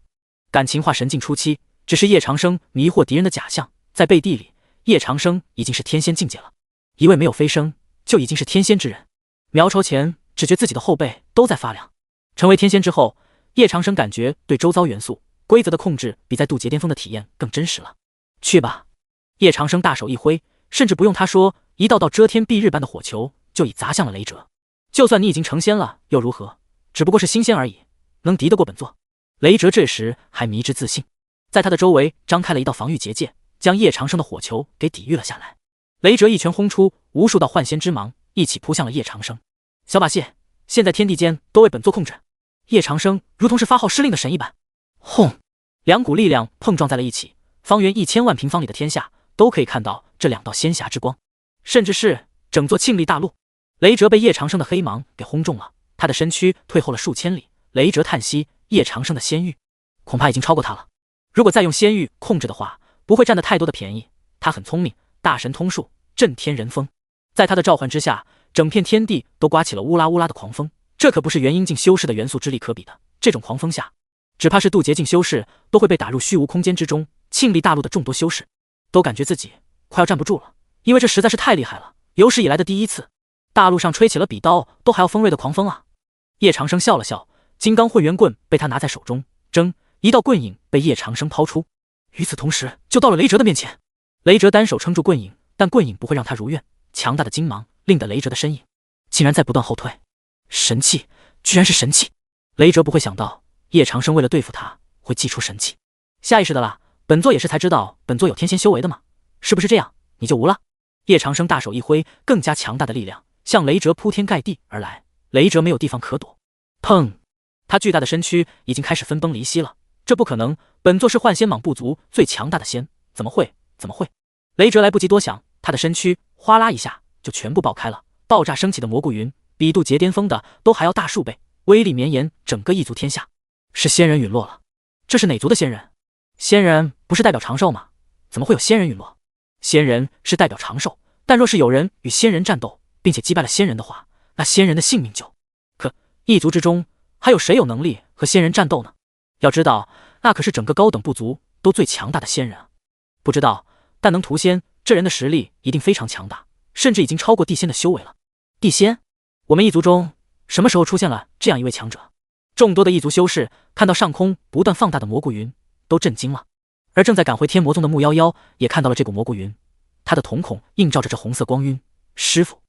感情化神境初期，只是叶长生迷惑敌人的假象，在背地里，叶长生已经是天仙境界了。一位没有飞升，就已经是天仙之人。苗筹前只觉自己的后背都在发凉。成为天仙之后，叶长生感觉对周遭元素规则的控制比在渡劫巅峰的体验更真实了。去吧！叶长生大手一挥，甚至不用他说，一道道遮天蔽日般的火球就已砸向了雷哲。就算你已经成仙了又如何？只不过是新仙而已，能敌得过本座？雷哲这时还迷之自信，在他的周围张开了一道防御结界，将叶长生的火球给抵御了下来。雷哲一拳轰出，无数道幻仙之芒一起扑向了叶长生。小把戏，现在天地间都为本座控制。叶长生如同是发号施令的神一般，轰！两股力量碰撞在了一起，方圆1000万平方里的天下都可以看到这两道仙霞之光，甚至是整座庆历大陆。雷哲被叶长生的黑芒给轰中了，他的身躯退后了数千里。雷哲叹息，叶长生的仙域恐怕已经超过他了。如果再用仙域控制的话，不会占得太多的便宜。他很聪明，大神通术，震天人风，在他的召唤之下，整片天地都刮起了乌拉乌拉的狂风。这可不是元婴境修士的元素之力可比的。这种狂风下，只怕是渡劫境修士都会被打入虚无空间之中。庆历大陆的众多修士都感觉自己快要站不住了，因为这实在是太厉害了，有史以来的第一次，大陆上吹起了比刀都还要锋锐的狂风啊！叶长生笑了笑，金刚混元棍被他拿在手中，争一道棍影被叶长生抛出，与此同时就到了雷哲的面前。雷哲单手撑住棍影，但棍影不会让他如愿，强大的金芒令得雷哲的身影竟然在不断后退。神器，居然是神器！雷哲不会想到叶长生为了对付他会祭出神器，下意识的啦。本座也是才知道本座有天仙修为的嘛，是不是这样？你就无了？叶长生大手一挥，更加强大的力量向雷哲铺天盖地而来，雷哲没有地方可躲。砰！他巨大的身躯已经开始分崩离析了。这不可能，本座是幻仙蟒部族最强大的仙，怎么会？雷哲来不及多想，他的身躯哗啦一下就全部爆开了，爆炸升起的蘑菇云比渡劫巅峰的都还要大数倍，威力绵延整个异族天下。是仙人陨落了。这是哪族的仙人？仙人不是代表长寿吗？怎么会有仙人陨落？仙人是代表长寿，但若是有人与仙人战斗，并且击败了仙人的话，那仙人的性命就……可异族之中还有谁有能力和仙人战斗呢？要知道，那可是整个高等部族都最强大的仙人啊！不知道，但能屠仙，这人的实力一定非常强大，甚至已经超过地仙的修为了。地仙？我们异族中什么时候出现了这样一位强者？众多的异族修士看到上空不断放大的蘑菇云，都震惊了。而正在赶回天魔宗的木夭夭也看到了这股蘑菇云，他的瞳孔映照着这红色光晕。师傅，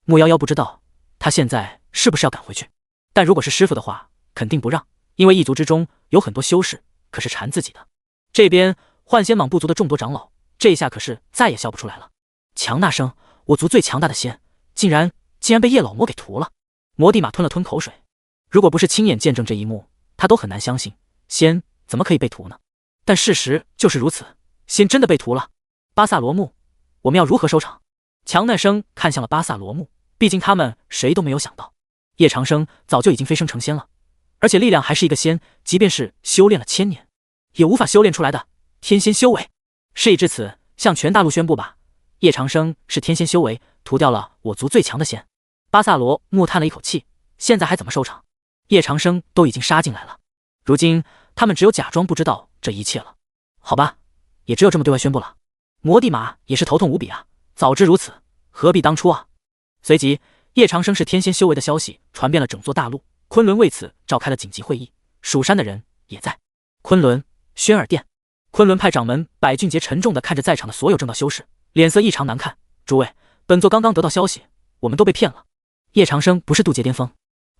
木夭夭不知道他现在是不是要赶回去，但如果是师傅的话，肯定不让，因为异族之中有很多修士可是馋自己的。这边幻仙蟒部族的众多长老，这下可是再也笑不出来了。强纳生，我族最强大的仙，竟然被叶老魔给屠了。魔帝马吞了吞口水，如果不是亲眼见证这一幕，他都很难相信仙怎么可以被屠呢？但事实就是如此，仙真的被屠了。巴萨罗木，我们要如何收场？强纳生看向了巴萨罗木，毕竟他们谁都没有想到，叶长生早就已经飞升成仙了，而且力量还是一个仙，即便是修炼了1000年，也无法修炼出来的天仙修为。事已至此，向全大陆宣布吧，叶长生是天仙修为，屠掉了我族最强的仙。巴萨罗木叹了一口气，现在还怎么收场？叶长生都已经杀进来了，如今他们只有假装不知道这一切了。好吧，也只有这么对外宣布了。魔帝马也是头痛无比啊，早知如此，何必当初啊？随即，叶长生是天仙修为的消息传遍了整座大陆，昆仑为此召开了紧急会议，蜀山的人也在。昆仑轩尔殿，昆仑派掌门百俊杰沉重地看着在场的所有正道修士，脸色异常难看。诸位，本座刚刚得到消息，我们都被骗了。叶长生不是渡劫巅峰，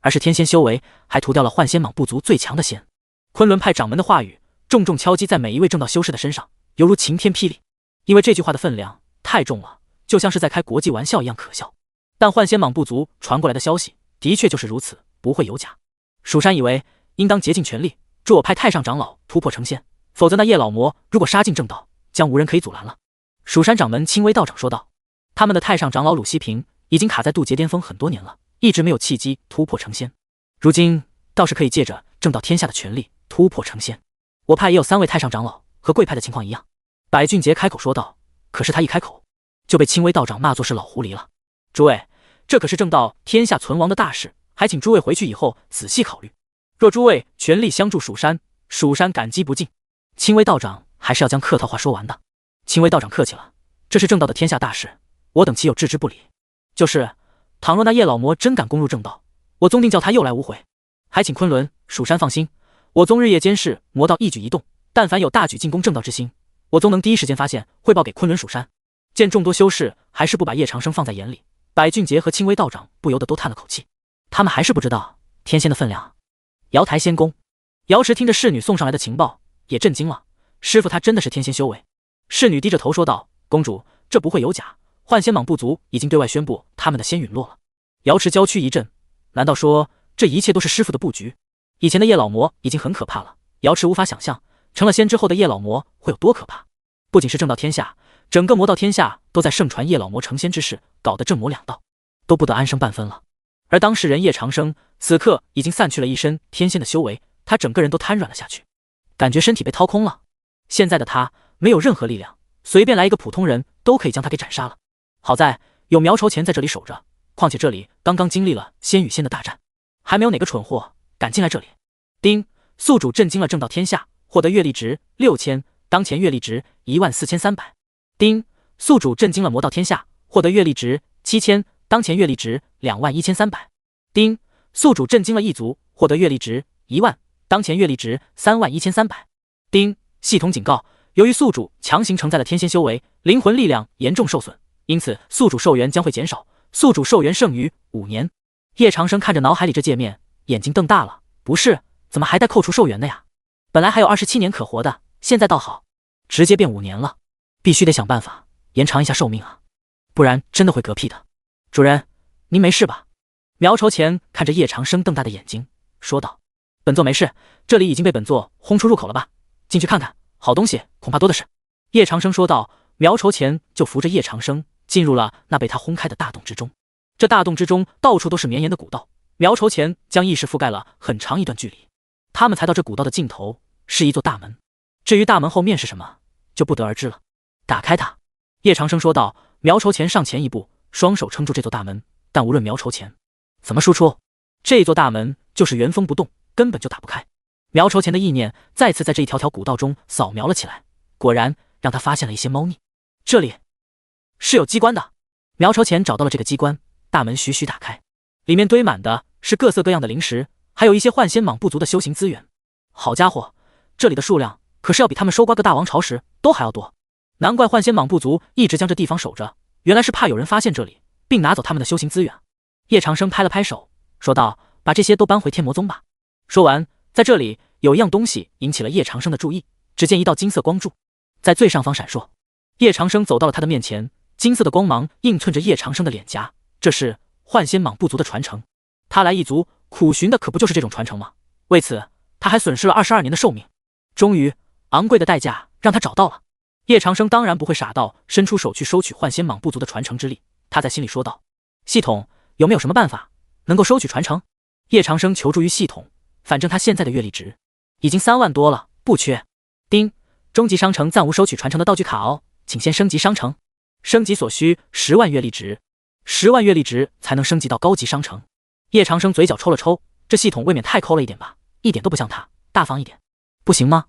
而是天仙修为，还屠掉了幻仙蟒部族最强的仙。昆仑派掌门的话语重重敲击在每一位正道修士的身上，犹如晴天霹雳。因为这句话的分量太重了，就像是在开国际玩笑一样可笑。但幻仙蟒部族传过来的消息的确就是如此，不会有假。蜀山以为应当竭尽全力助我派太上长老突破成仙，否则那叶老魔如果杀进正道，将无人可以阻拦了。蜀山掌门青微道长说道，他们的太上长老鲁西平已经卡在渡劫巅峰很多年了，一直没有契机突破成仙，如今倒是可以借着正道天下的权力突破成仙。我派也有3位太上长老，和贵派的情况一样。百俊杰开口说道，可是他一开口就被青微道长骂作是老狐狸了。诸位，这可是正道天下存亡的大事，还请诸位回去以后仔细考虑。若诸位全力相助蜀山，蜀山感激不尽。青微道长还是要将客套话说完的。青微道长客气了，这是正道的天下大事，我等岂有置之不理？就是，倘若那叶老魔真敢攻入正道，我宗定叫他又来无回。还请昆仑、蜀山放心，我宗日夜监视魔道一举一动，但凡有大举进攻正道之心，我宗能第一时间发现，汇报给昆仑蜀山。见众多修士还是不把叶长生放在眼里，百俊杰和青微道长不由得都叹了口气，他们还是不知道天仙的分量。瑶台仙宫，瑶池听着侍女送上来的情报，也震惊了。师傅他真的是天仙修为？侍女低着头说道，公主，这不会有假，幻仙蟒部族已经对外宣布他们的仙陨落了。瑶池郊区一震，难道说这一切都是师傅的布局？以前的叶老魔已经很可怕了，瑶池无法想象成了仙之后的叶老魔会有多可怕。不仅是正道天下，整个魔道天下都在盛传叶老魔成仙之事，搞得正魔两道都不得安生半分了。而当事人叶长生此刻已经散去了一身天仙的修为，他整个人都瘫软了下去，感觉身体被掏空了。现在的他没有任何力量，随便来一个普通人都可以将他给斩杀了。好在有苗筹前在这里守着，况且这里刚刚经历了仙与仙的大战，还没有哪个蠢货敢进来这里。丁，宿主震惊了，正道天下，获得阅历值6000，当前阅历值14300。丁，宿主震惊了魔道天下，获得阅历值7000，当前阅历值21300。丁，宿主震惊了异族，获得阅历值10000，当前阅历值31300。丁，系统警告，由于宿主强行承载了天仙修为，灵魂力量严重受损，因此宿主寿元将会减少，宿主寿元剩余5年。叶长生看着脑海里这界面，眼睛瞪大了，不是，怎么还带扣除寿元的呀？本来还有27年可活的，现在倒好，直接变5年了，必须得想办法延长一下寿命啊，不然真的会嗝屁的。主人，您没事吧？苗筹前看着叶长生瞪大的眼睛，说道：“本座没事，这里已经被本座轰出入口了吧？进去看看，好东西恐怕多的是。”叶长生说道。苗筹前就扶着叶长生进入了那被他轰开的大洞之中。这大洞之中到处都是绵延的古道，苗筹前将意识覆盖了很长一段距离，他们才到这古道的尽头，是一座大门。至于大门后面是什么，就不得而知了。打开它，叶长生说道。苗筹前上前一步，双手撑住这座大门，但无论苗筹前怎么输出，这座大门就是原封不动，根本就打不开。苗筹前的意念再次在这一条条古道中扫描了起来，果然让他发现了一些猫腻。这里是有机关的。苗筹前找到了这个机关，大门徐徐打开，里面堆满的是各色各样的灵石，还有一些幻仙蟒部族的修行资源。好家伙，这里的数量可是要比他们收刮个大王朝时都还要多。难怪幻仙蟒部族一直将这地方守着，原来是怕有人发现这里并拿走他们的修行资源。叶长生拍了拍手说道：“把这些都搬回天魔宗吧。”说完，在这里有一样东西引起了叶长生的注意，只见一道金色光柱在最上方闪烁。叶长生走到了他的面前，金色的光芒映衬着叶长生的脸颊，这是幻仙蟒部族的传承。他来异族苦寻的可不就是这种传承吗？为此他还损失了22年的寿命，终于昂贵的代价让他找到了。叶长生当然不会傻到伸出手去收取幻仙蟒部族的传承之力，他在心里说道：“系统有没有什么办法能够收取传承？”叶长生求助于系统，反正他现在的阅历值已经3万多了，不缺。丁，终极商城暂无收取传承的道具卡哦，请先升级商城，升级所需10万阅历值，10万阅历值才能升级到高级商城。叶长生嘴角抽了抽，这系统未免太抠了一点吧，一点都不像他，大方一点不行吗？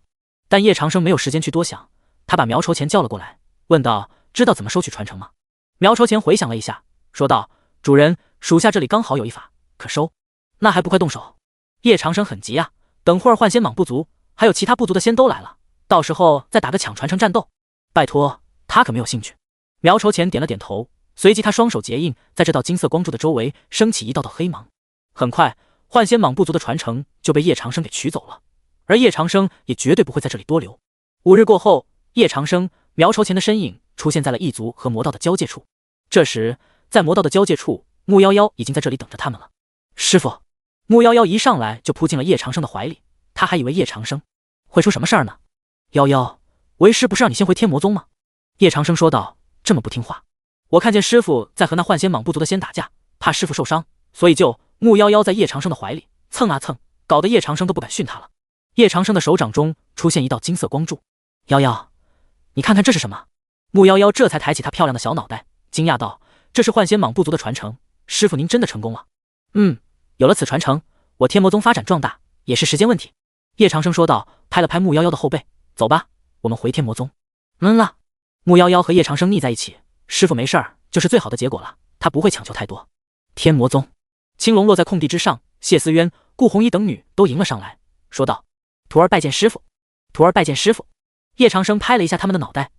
但叶长生没有时间去多想，他把苗筹前叫了过来，问道：“知道怎么收取传承吗？”苗筹前回想了一下，说道：“主人，属下这里刚好有一法可收。”那还不快动手？叶长生很急啊，等会儿幻仙蟒部族还有其他部族的仙都来了，到时候再打个抢传承战斗。拜托，他可没有兴趣。苗筹前点了点头，随即他双手结印，在这道金色光柱的周围升起一道道黑芒。很快，幻仙蟒部族的传承就被叶长生给取走了，而叶长生也绝对不会在这里多留。5日过后，叶长生、苗筹前的身影出现在了异族和魔道的交界处。这时，在魔道的交界处，木夭夭已经在这里等着他们了。师傅，木夭夭一上来就扑进了叶长生的怀里，他还以为叶长生会出什么事儿呢。夭夭，为师不是让你先回天魔宗吗？叶长生说道：“这么不听话，我看见师傅在和那幻仙蟒部族的仙打架，怕师傅受伤，所以就……”木夭夭在叶长生的怀里蹭啊蹭，搞得叶长生都不敢训他了。叶长生的手掌中出现一道金色光柱，夭夭，你看看这是什么？木夭夭这才抬起他漂亮的小脑袋，惊讶道：“这是幻仙蟒部族的传承，师傅您真的成功了。”有了此传承，我天魔宗发展壮大也是时间问题。叶长生说道，拍了拍木夭夭的后背，走吧，我们回天魔宗。了。木夭夭和叶长生腻在一起，师傅没事儿就是最好的结果了，他不会强求太多。天魔宗。青龙落在空地之上，谢思渊、顾红衣等女都迎了上来，说道：“徒儿拜见师傅，徒儿拜见师傅。”叶长生拍了一下他们的脑袋，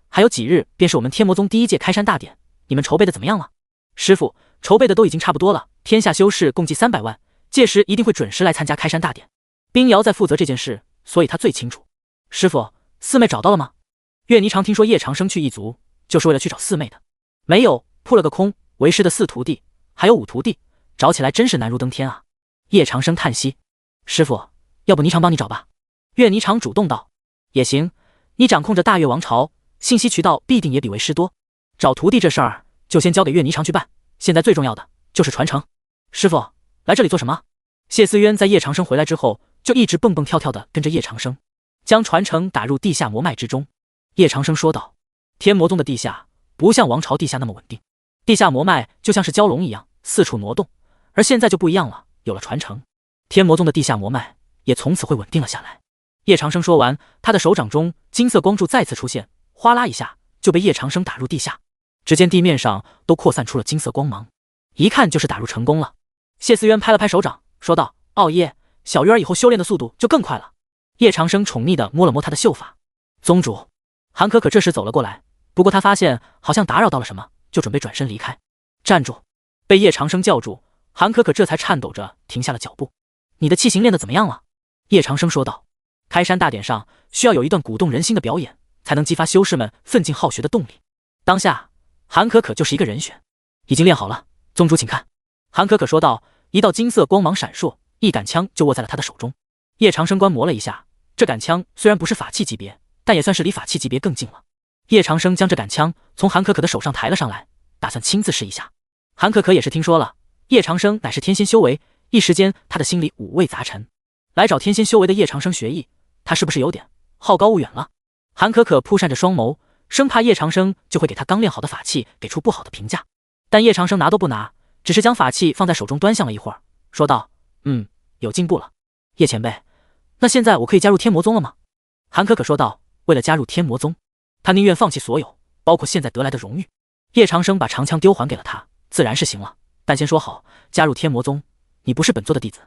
还有几日便是我们天魔宗第1届开山大典，你们筹备的怎么样了？师傅，筹备的都已经差不多了，天下修士共计300万，届时一定会准时来参加开山大典。冰瑶在负责这件事，所以他最清楚。师傅，四妹找到了吗？岳霓裳听说叶长生去异族，就是为了去找四妹的。没有，扑了个空，为师的4徒弟，还有5徒弟。找起来真是难如登天啊！叶长生叹息：“师傅，要不霓裳帮你找吧？”岳霓裳主动道：“也行，你掌控着大越王朝，信息渠道必定也比为师多。找徒弟这事儿就先交给岳霓裳去办，现在最重要的就是传承。”师傅，来这里做什么？谢思渊在叶长生回来之后，就一直蹦蹦跳跳的跟着叶长生，将传承打入地下魔脉之中。叶长生说道：“天魔宗的地下不像王朝地下那么稳定，地下魔脉就像是蛟龙一样四处挪动。而现在就不一样了，有了传承，天魔宗的地下魔脉也从此会稳定了下来。叶长生说完，他的手掌中金色光柱再次出现，哗啦一下就被叶长生打入地下。只见地面上都扩散出了金色光芒，一看就是打入成功了。谢思渊拍了拍手掌，说道：“奥叶，小鱼儿以后修炼的速度就更快了。”叶长生宠溺地摸了摸他的秀发。宗主，韩可可这时走了过来，不过他发现好像打扰到了什么，就准备转身离开。站住！被叶长生叫住，韩可可这才颤抖着停下了脚步。你的气形练得怎么样了？叶长生说道。开山大典上需要有一段鼓动人心的表演，才能激发修士们奋进好学的动力。当下，韩可可就是一个人选。已经练好了，宗主请看。韩可可说道。一道金色光芒闪烁，一杆枪就握在了他的手中。叶长生观摩了一下，这杆枪虽然不是法器级别，但也算是离法器级别更近了。叶长生将这杆枪从韩可可的手上抬了上来，打算亲自试一下。韩可可也是听说了叶长生乃是天仙修为，一时间他的心里五味杂陈。来找天仙修为的叶长生学艺，他是不是有点好高骛远了？韩可可扑扇着双眸，生怕叶长生就会给他刚练好的法器给出不好的评价。但叶长生拿都不拿，只是将法器放在手中端详了一会儿，说道：“有进步了。叶前辈，那现在我可以加入天魔宗了吗？”韩可可说道：“为了加入天魔宗，他宁愿放弃所有，包括现在得来的荣誉。”叶长生把长枪丢还给了他，自然是行了，但先说好，加入天魔宗，你不是本座的弟子。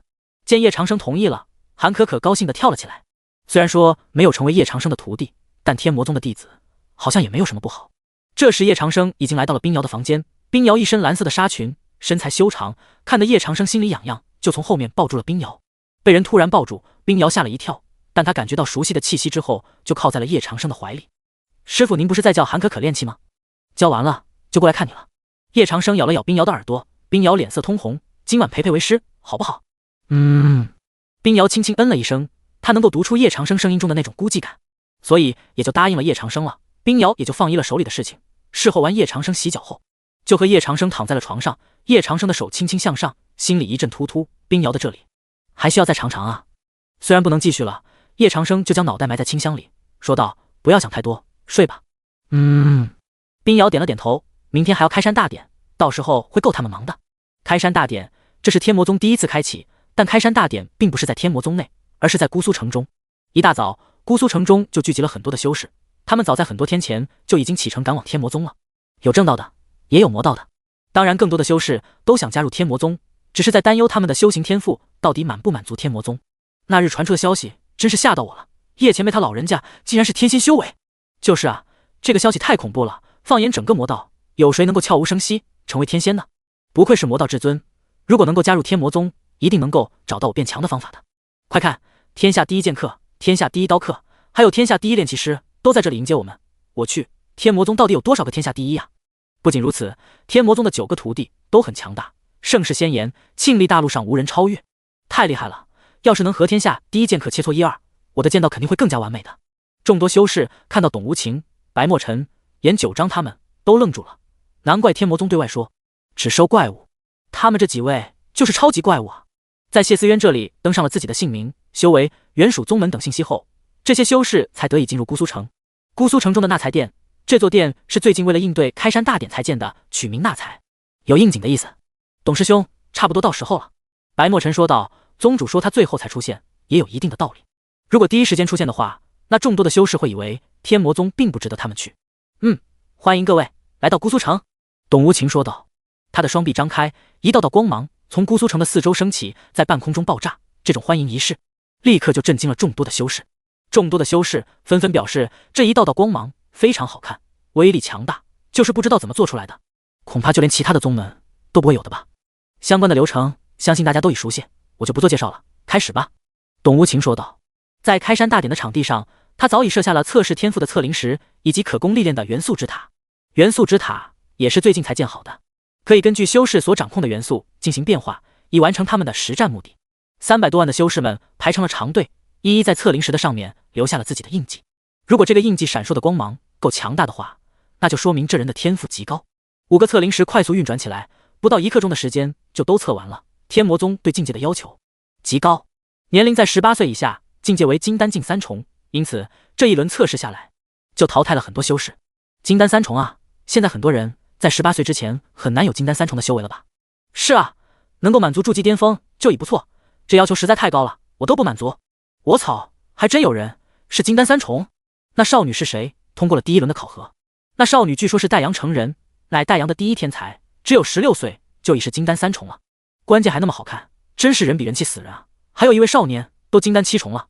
见叶长生同意了，韩可可高兴地跳了起来。虽然说没有成为叶长生的徒弟，但天魔宗的弟子好像也没有什么不好。这时叶长生已经来到了冰瑶的房间，冰瑶一身蓝色的纱裙，身材修长，看得叶长生心里痒痒，就从后面抱住了冰瑶。被人突然抱住，冰瑶吓了一跳，但她感觉到熟悉的气息之后，就靠在了叶长生的怀里。师傅，您不是在教韩可可练气吗？教完了就过来看你了。叶长生咬了咬冰瑶的耳朵，冰瑶脸色通红，今晚陪陪为师好不好？冰瑶轻轻嗯了一声，她能够读出叶长生声音中的那种孤寂感，所以也就答应了叶长生了。冰瑶也就放一了手里的事情，事后完叶长生洗脚后，就和叶长生躺在了床上。叶长生的手轻轻向上，心里一阵突突，冰瑶的这里还需要再尝尝啊。虽然不能继续了，叶长生就将脑袋埋在清香里，说道：“不要想太多，睡吧。”冰瑶点了点头，明天还要开山大典，到时候会够他们忙的。开山大典，这是天魔宗第一次开启，但开山大典并不是在天魔宗内，而是在姑苏城中。一大早，姑苏城中就聚集了很多的修士，他们早在很多天前就已经启程赶往天魔宗了，有正道的，也有魔道的。当然更多的修士都想加入天魔宗，只是在担忧他们的修行天赋到底满不满足天魔宗。那日传出的消息真是吓到我了，叶前辈他老人家竟然是天仙修为。就是啊，这个消息太恐怖了，放眼整个魔道，有谁能够悄无声息成为天仙呢？不愧是魔道至尊，如果能够加入天魔宗，一定能够找到我变强的方法的。快看，天下第一剑客，天下第一刀客，还有天下第一炼气师都在这里迎接我们。我去，天魔宗到底有多少个天下第一啊？不仅如此，天魔宗的9个徒弟都很强大，盛世鲜颜，庆历大陆上无人超越，太厉害了！要是能和天下第一剑客切磋1、2，我的剑道肯定会更加完美的。众多修士看到董无情、白墨尘、严九章他们都愣住了，难怪天魔宗对外说只收怪物，他们这几位就是超级怪物啊！在谢思渊这里登上了自己的姓名、修为、原属宗门等信息后，这些修士才得以进入姑苏城。姑苏城中的纳财殿，这座殿是最近为了应对开山大典才建的，取名纳财，有应景的意思。董师兄，差不多到时候了。白墨尘说道。宗主说他最后才出现，也有一定的道理。如果第一时间出现的话，那众多的修士会以为天魔宗并不值得他们去。欢迎各位来到姑苏城。董无情说道。他的双臂张开，一道道光芒从姑苏城的四周升起，在半空中爆炸。这种欢迎仪式立刻就震惊了众多的修士。众多的修士纷纷表示，这一道道光芒非常好看，威力强大，就是不知道怎么做出来的，恐怕就连其他的宗门都不会有的吧。相关的流程相信大家都已熟悉，我就不做介绍了，开始吧。董无情说道。在开山大典的场地上，他早已设下了测试天赋的测灵石，以及可供历练的元素之塔。元素之塔也是最近才建好的，可以根据修士所掌控的元素进行变化，以完成他们的实战目的。300多万的修士们排成了长队，一一在测灵石的上面留下了自己的印记。如果这个印记闪烁的光芒够强大的话，那就说明这人的天赋极高。5个测灵石快速运转起来，不到1刻钟的时间就都测完了。天魔宗对境界的要求极高，年龄在18岁以下，境界为金丹境3重，因此这一轮测试下来，就淘汰了很多修士。金丹3重啊，现在很多人在18岁之前很难有金丹3重的修为了吧？是啊，能够满足筑基巅峰就已不错，这要求实在太高了，我都不满足。我操，还真有人，是金丹三重。那少女是谁？通过了第1轮的考核。那少女据说是戴阳城人，乃戴阳的第1天才，只有16岁就已是金丹3重了。关键还那么好看，真是人比人气死人啊！还有一位少年都金丹7重了，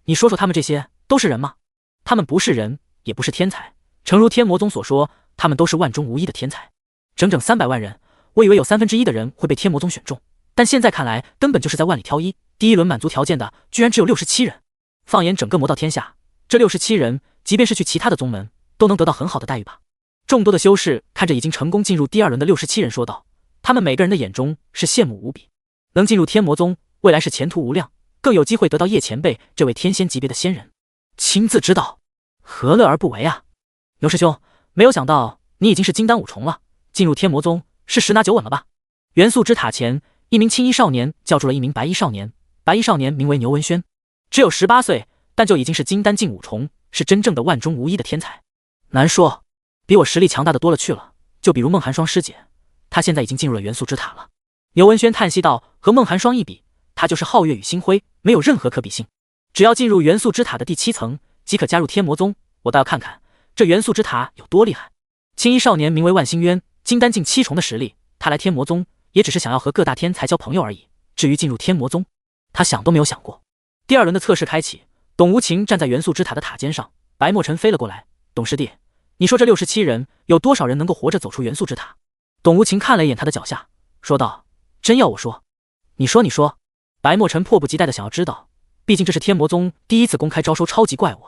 你说说他们这些都是人吗？他们不是人，也不是天才。诚如天魔宗所说，他们都是万中无一的天才。整整300万人，我以为有1/3的人会被天魔宗选中，但现在看来根本就是在万里挑一。第1轮满足条件的居然只有67人。放眼整个魔道天下，这67人即便是去其他的宗门都能得到很好的待遇吧。众多的修士看着已经成功进入第2轮的67人说道，他们每个人的眼中是羡慕无比。能进入天魔宗，未来是前途无量，更有机会得到叶前辈这位天仙级别的仙人亲自指导，何乐而不为啊？牛师兄，没有想到你已经是金丹5重了，进入天魔宗是十拿9稳了吧？元素之塔前，一名青衣少年叫住了一名白衣少年，白衣少年名为牛文轩，只有18岁，但就已经是金丹近5重，是真正的万中无一的天才。难说，比我实力强大的多了去了，就比如孟寒霜师姐，她现在已经进入了元素之塔了。牛文轩叹息道，和孟寒霜一比，她就是皓月与星辉，没有任何可比性。只要进入元素之塔的第7层，即可加入天魔宗，我倒要看看这元素之塔有多厉害。青衣少年名为万星渊，金丹近7重的实力，他来天魔宗也只是想要和各大天才交朋友而已，至于进入天魔宗，他想都没有想过。第2轮的测试开启，董无情站在元素之塔的塔尖上，白墨尘飞了过来，董师弟，你说这67人有多少人能够活着走出元素之塔？董无情看了一眼他的脚下，说道，真要我说？你说你说。白墨尘迫不及待的想要知道，毕竟这是天魔宗第1次公开招收超级怪物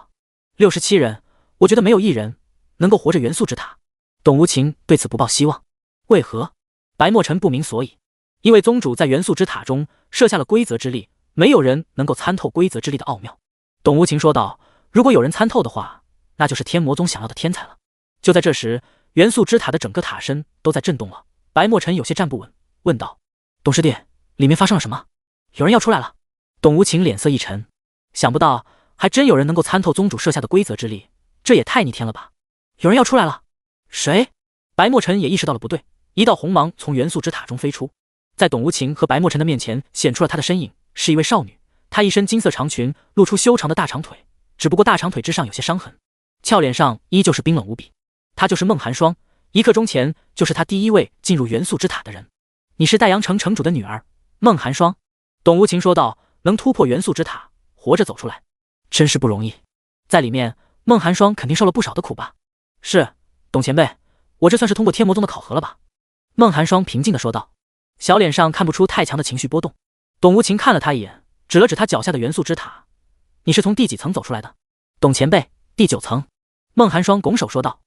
，67人，我觉得没有1人能够活着元素之塔。董无情对此不抱希望。为何？白墨尘不明所以。因为宗主在元素之塔中设下了规则之力，没有人能够参透规则之力的奥妙。董无情说道，如果有人参透的话，那就是天魔宗想要的天才了。就在这时，元素之塔的整个塔身都在震动了。白墨尘有些站不稳，问道，董师弟，里面发生了什么？有人要出来了。董无情脸色一沉，想不到还真有人能够参透宗主设下的规则之力，这也太逆天了吧。有人要出来了。谁？白墨尘也意识到了不对，一道红芒从元素之塔中飞出，在董无情和白墨尘的面前显出了她的身影，是一位少女。她一身金色长裙，露出修长的大长腿，只不过大长腿之上有些伤痕，俏脸上依旧是冰冷无比。她就是孟寒霜，1刻钟前就是她第1位进入元素之塔的人。你是戴阳城城主的女儿，孟寒霜。董无情说道，能突破元素之塔，活着走出来，真是不容易。在里面，孟寒霜肯定受了不少的苦吧？是，董前辈，我这算是通过天魔宗的考核了吧？孟寒霜平静地说道，小脸上看不出太强的情绪波动。董无情看了他一眼，指了指他脚下的元素之塔，你是从第几层走出来的？董前辈，第9层。孟寒霜拱手说道，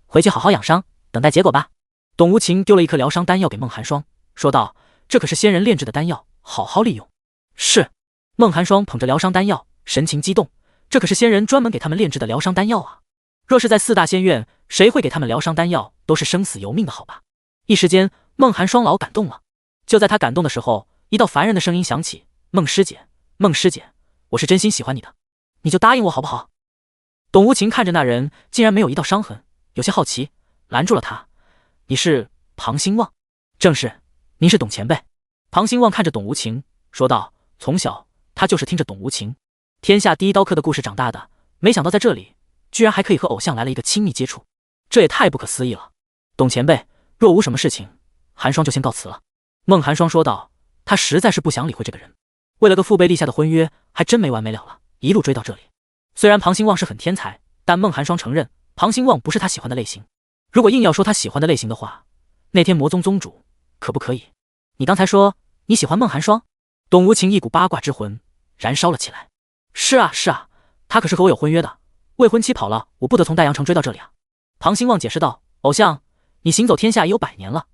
回去好好养伤，等待结果吧。董无情丢了一颗疗伤丹药给孟寒霜，说道，这可是仙人炼制的丹药，好好利用。是。孟寒霜捧着疗伤丹药，神情激动，这可是仙人专门给他们炼制的疗伤丹药啊！若是在4大仙院，谁会给他们疗伤丹药，都是生死由命的好吧？一时间，孟寒霜老感动了。就在他感动的时候，一道烦人的声音响起，孟师姐，孟师姐，我是真心喜欢你的，你就答应我好不好？董无情看着那人竟然没有一道伤痕，有些好奇，拦住了他。你是庞兴旺？正是，您是董前辈。庞兴旺看着董无情说道，从小他就是听着董无情天下第1刀客的故事长大的，没想到在这里居然还可以和偶像来了一个亲密接触，这也太不可思议了。董前辈，若无什么事情，寒霜就先告辞了。孟寒霜说道，他实在是不想理会这个人，为了个父辈立下的婚约，还真没完没了了，一路追到这里。虽然庞兴旺是很天才，但孟寒霜承认庞兴旺不是他喜欢的类型。如果硬要说他喜欢的类型的话，那天魔宗宗主可不可以？你刚才说你喜欢孟寒霜？董无情一股八卦之魂燃烧了起来。是啊是啊，他可是和我有婚约的，未婚妻跑了，我不得从戴阳城追到这里啊。庞兴旺解释道，偶像，你行走天下也有100年了，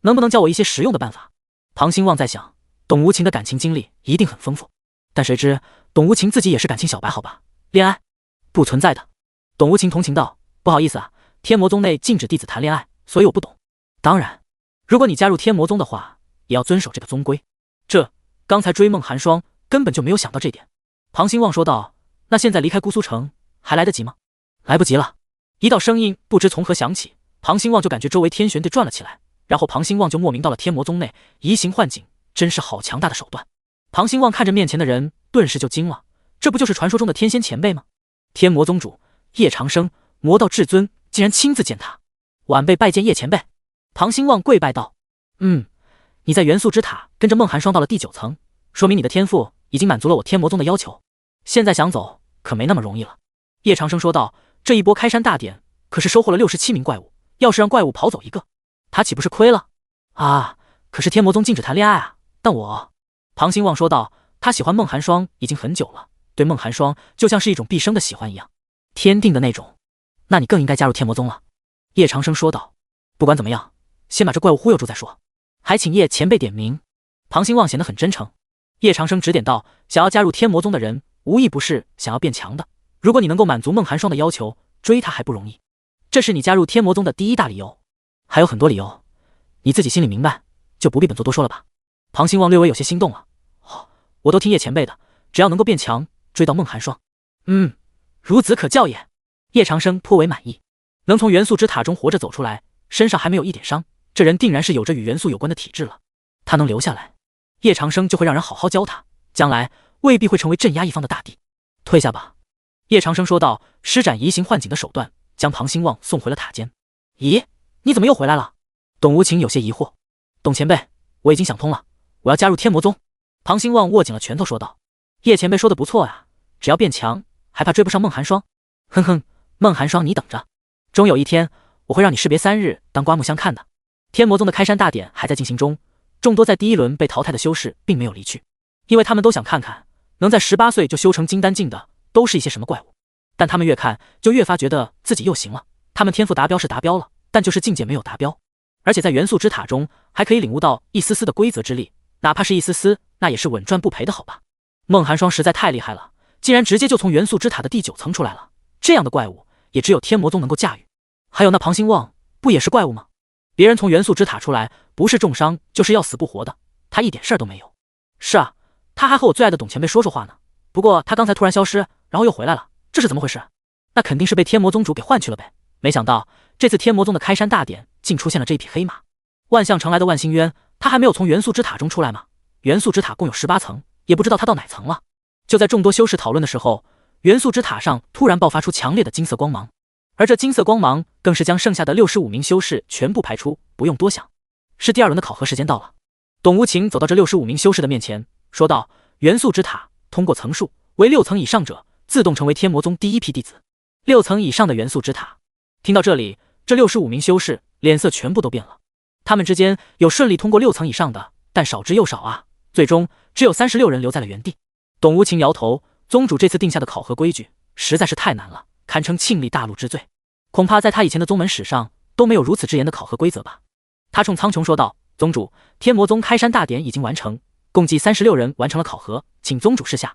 能不能教我一些实用的办法？庞兴旺在想，董无情的感情经历一定很丰富，但谁知董无情自己也是感情小白好吧？恋爱不存在的。董无情同情道，不好意思啊，天魔宗内禁止弟子谈恋爱，所以我不懂。当然，如果你加入天魔宗的话，也要遵守这个宗规。刚才追孟寒霜根本就没有想到这点。庞兴旺说道，那现在离开姑苏城还来得及吗？来不及了。一道声音不知从何响起，庞兴旺就感觉周围天旋地转了起来，然后庞兴旺就莫名到了天魔宗内，移形换景，真是好强大的手段。庞兴旺看着面前的人，顿时就惊了，这不就是传说中的天仙前辈吗？天魔宗主叶长生，魔道至尊，竟然亲自见他，晚辈拜见叶前辈。庞兴旺跪拜道：“你在元素之塔跟着孟寒霜到了第9层，说明你的天赋已经满足了我天魔宗的要求。现在想走可没那么容易了。”叶长生说道：“这一波开山大典可是收获了67名怪物，要是让怪物跑走一个，他岂不是亏了？啊，可是天魔宗禁止谈恋爱啊！但我……”庞兴旺说道：“他喜欢孟寒霜已经很久了，对孟寒霜就像是一种毕生的喜欢一样，天定的那种。那你更应该加入天魔宗了。”叶长生说道：“不管怎么样，先把这怪物忽悠住再说，还请叶前辈点名。”庞兴旺显得很真诚。叶长生指点道：“想要加入天魔宗的人，无一不是想要变强的。如果你能够满足孟寒霜的要求，追他还不容易。这是你加入天魔宗的第一大理由，还有很多理由，你自己心里明白，就不必本座多说了吧。”庞兴旺略微有些心动了。我都听叶前辈的，只要能够变强，追到孟寒霜，孺子可教也。叶长生颇为满意，能从元素之塔中活着走出来，身上还没有一点伤，这人定然是有着与元素有关的体质了。他能留下来，叶长生就会让人好好教他，将来未必会成为镇压一方的大帝。退下吧。叶长生说道，施展移形换景的手段，将庞兴旺送回了塔间。咦，你怎么又回来了？董无情有些疑惑。董前辈，我已经想通了，我要加入天魔宗。庞兴旺握紧了拳头说道：“叶前辈说的不错啊，只要变强，还怕追不上孟寒霜？哼哼，孟寒霜你等着，终有一天我会让你士别3日当刮目相看的。”天魔宗的开山大典还在进行中，众多在第1轮被淘汰的修士并没有离去，因为他们都想看看能在18岁就修成金丹境的都是一些什么怪物。但他们越看就越发觉得自己又行了，他们天赋达标是达标了，但就是境界没有达标，而且在元素之塔中还可以领悟到一丝丝的规则之力，哪怕是一丝丝，那也是稳赚不赔的好吧。孟寒霜实在太厉害了，竟然直接就从元素之塔的第9层出来了，这样的怪物也只有天魔宗能够驾驭。还有那庞兴旺不也是怪物吗？别人从元素之塔出来，不是重伤就是要死不活的，他一点事儿都没有。是啊，他还和我最爱的董前辈说说话呢，不过他刚才突然消失，然后又回来了，这是怎么回事？那肯定是被天魔宗主给换去了呗。没想到这次天魔宗的开山大典竟出现了这一匹黑马。万象城来的万星渊，他还没有从元素之塔中出来吗？元素之塔共有18层，也不知道他到哪层了。就在众多修士讨论的时候，元素之塔上突然爆发出强烈的金色光芒，而这金色光芒更是将剩下的65名修士全部排出。不用多想，是第2轮的考核时间到了。董无情走到这65名修士的面前，说道：“元素之塔通过层数为6层以上者，自动成为天魔宗第1批弟子。6层以上的元素之塔。”听到这里，这65名修士脸色全部都变了。他们之间有顺利通过6层以上的，但少之又少啊，最终只有36人留在了原地。董无情摇头，宗主这次定下的考核规矩实在是太难了，堪称庆历大陆之最，恐怕在他以前的宗门史上都没有如此之严的考核规则吧。他冲苍穹说道：“宗主，天魔宗开山大典已经完成，共计36人完成了考核，请宗主示下。”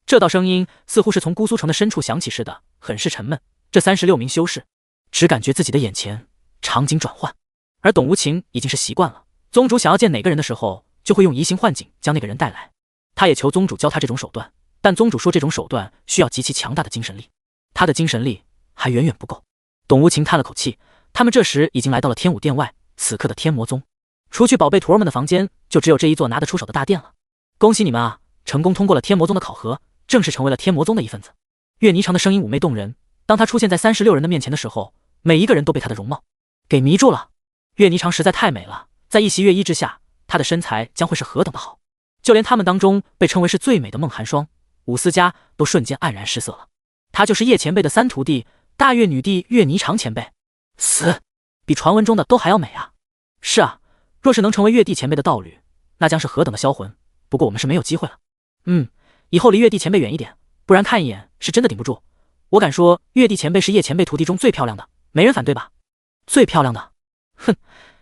这道声音似乎是从姑苏城的深处响起似的，很是沉闷。这36名修士只感觉自己的眼前场景转换，而董无情已经是习惯了，宗主想要见哪个人的时候，就会用移形换景将那个人带来。他也求宗主教他这种手段，但宗主说这种手段需要极其强大的精神力，他的精神力还远远不够。董无情叹了口气，他们这时已经来到了天武殿外，此刻的天魔宗，除去宝贝徒儿们的房间，就只有这一座拿得出手的大殿了。恭喜你们啊，成功通过了天魔宗的考核，正式成为了天魔宗的一份子。岳霓裳的声音妩媚动人，当他出现在36人的面前的时候，每一个人都被他的容貌给迷住了。岳霓裳实在太美了，在一袭月衣之下，她的身材将会是何等的好，就连他们当中被称为是最美的孟寒霜、武思嘉都瞬间黯然失色了。她就是叶前辈的3徒弟，大月女帝岳霓裳前辈，死比传闻中的都还要美啊！是啊，若是能成为岳帝前辈的道侣，那将是何等的销魂。不过我们是没有机会了。以后离岳帝前辈远一点，不然看一眼是真的顶不住。我敢说岳帝前辈是叶前辈徒弟中最漂亮的，没人反对吧？最漂亮的？哼，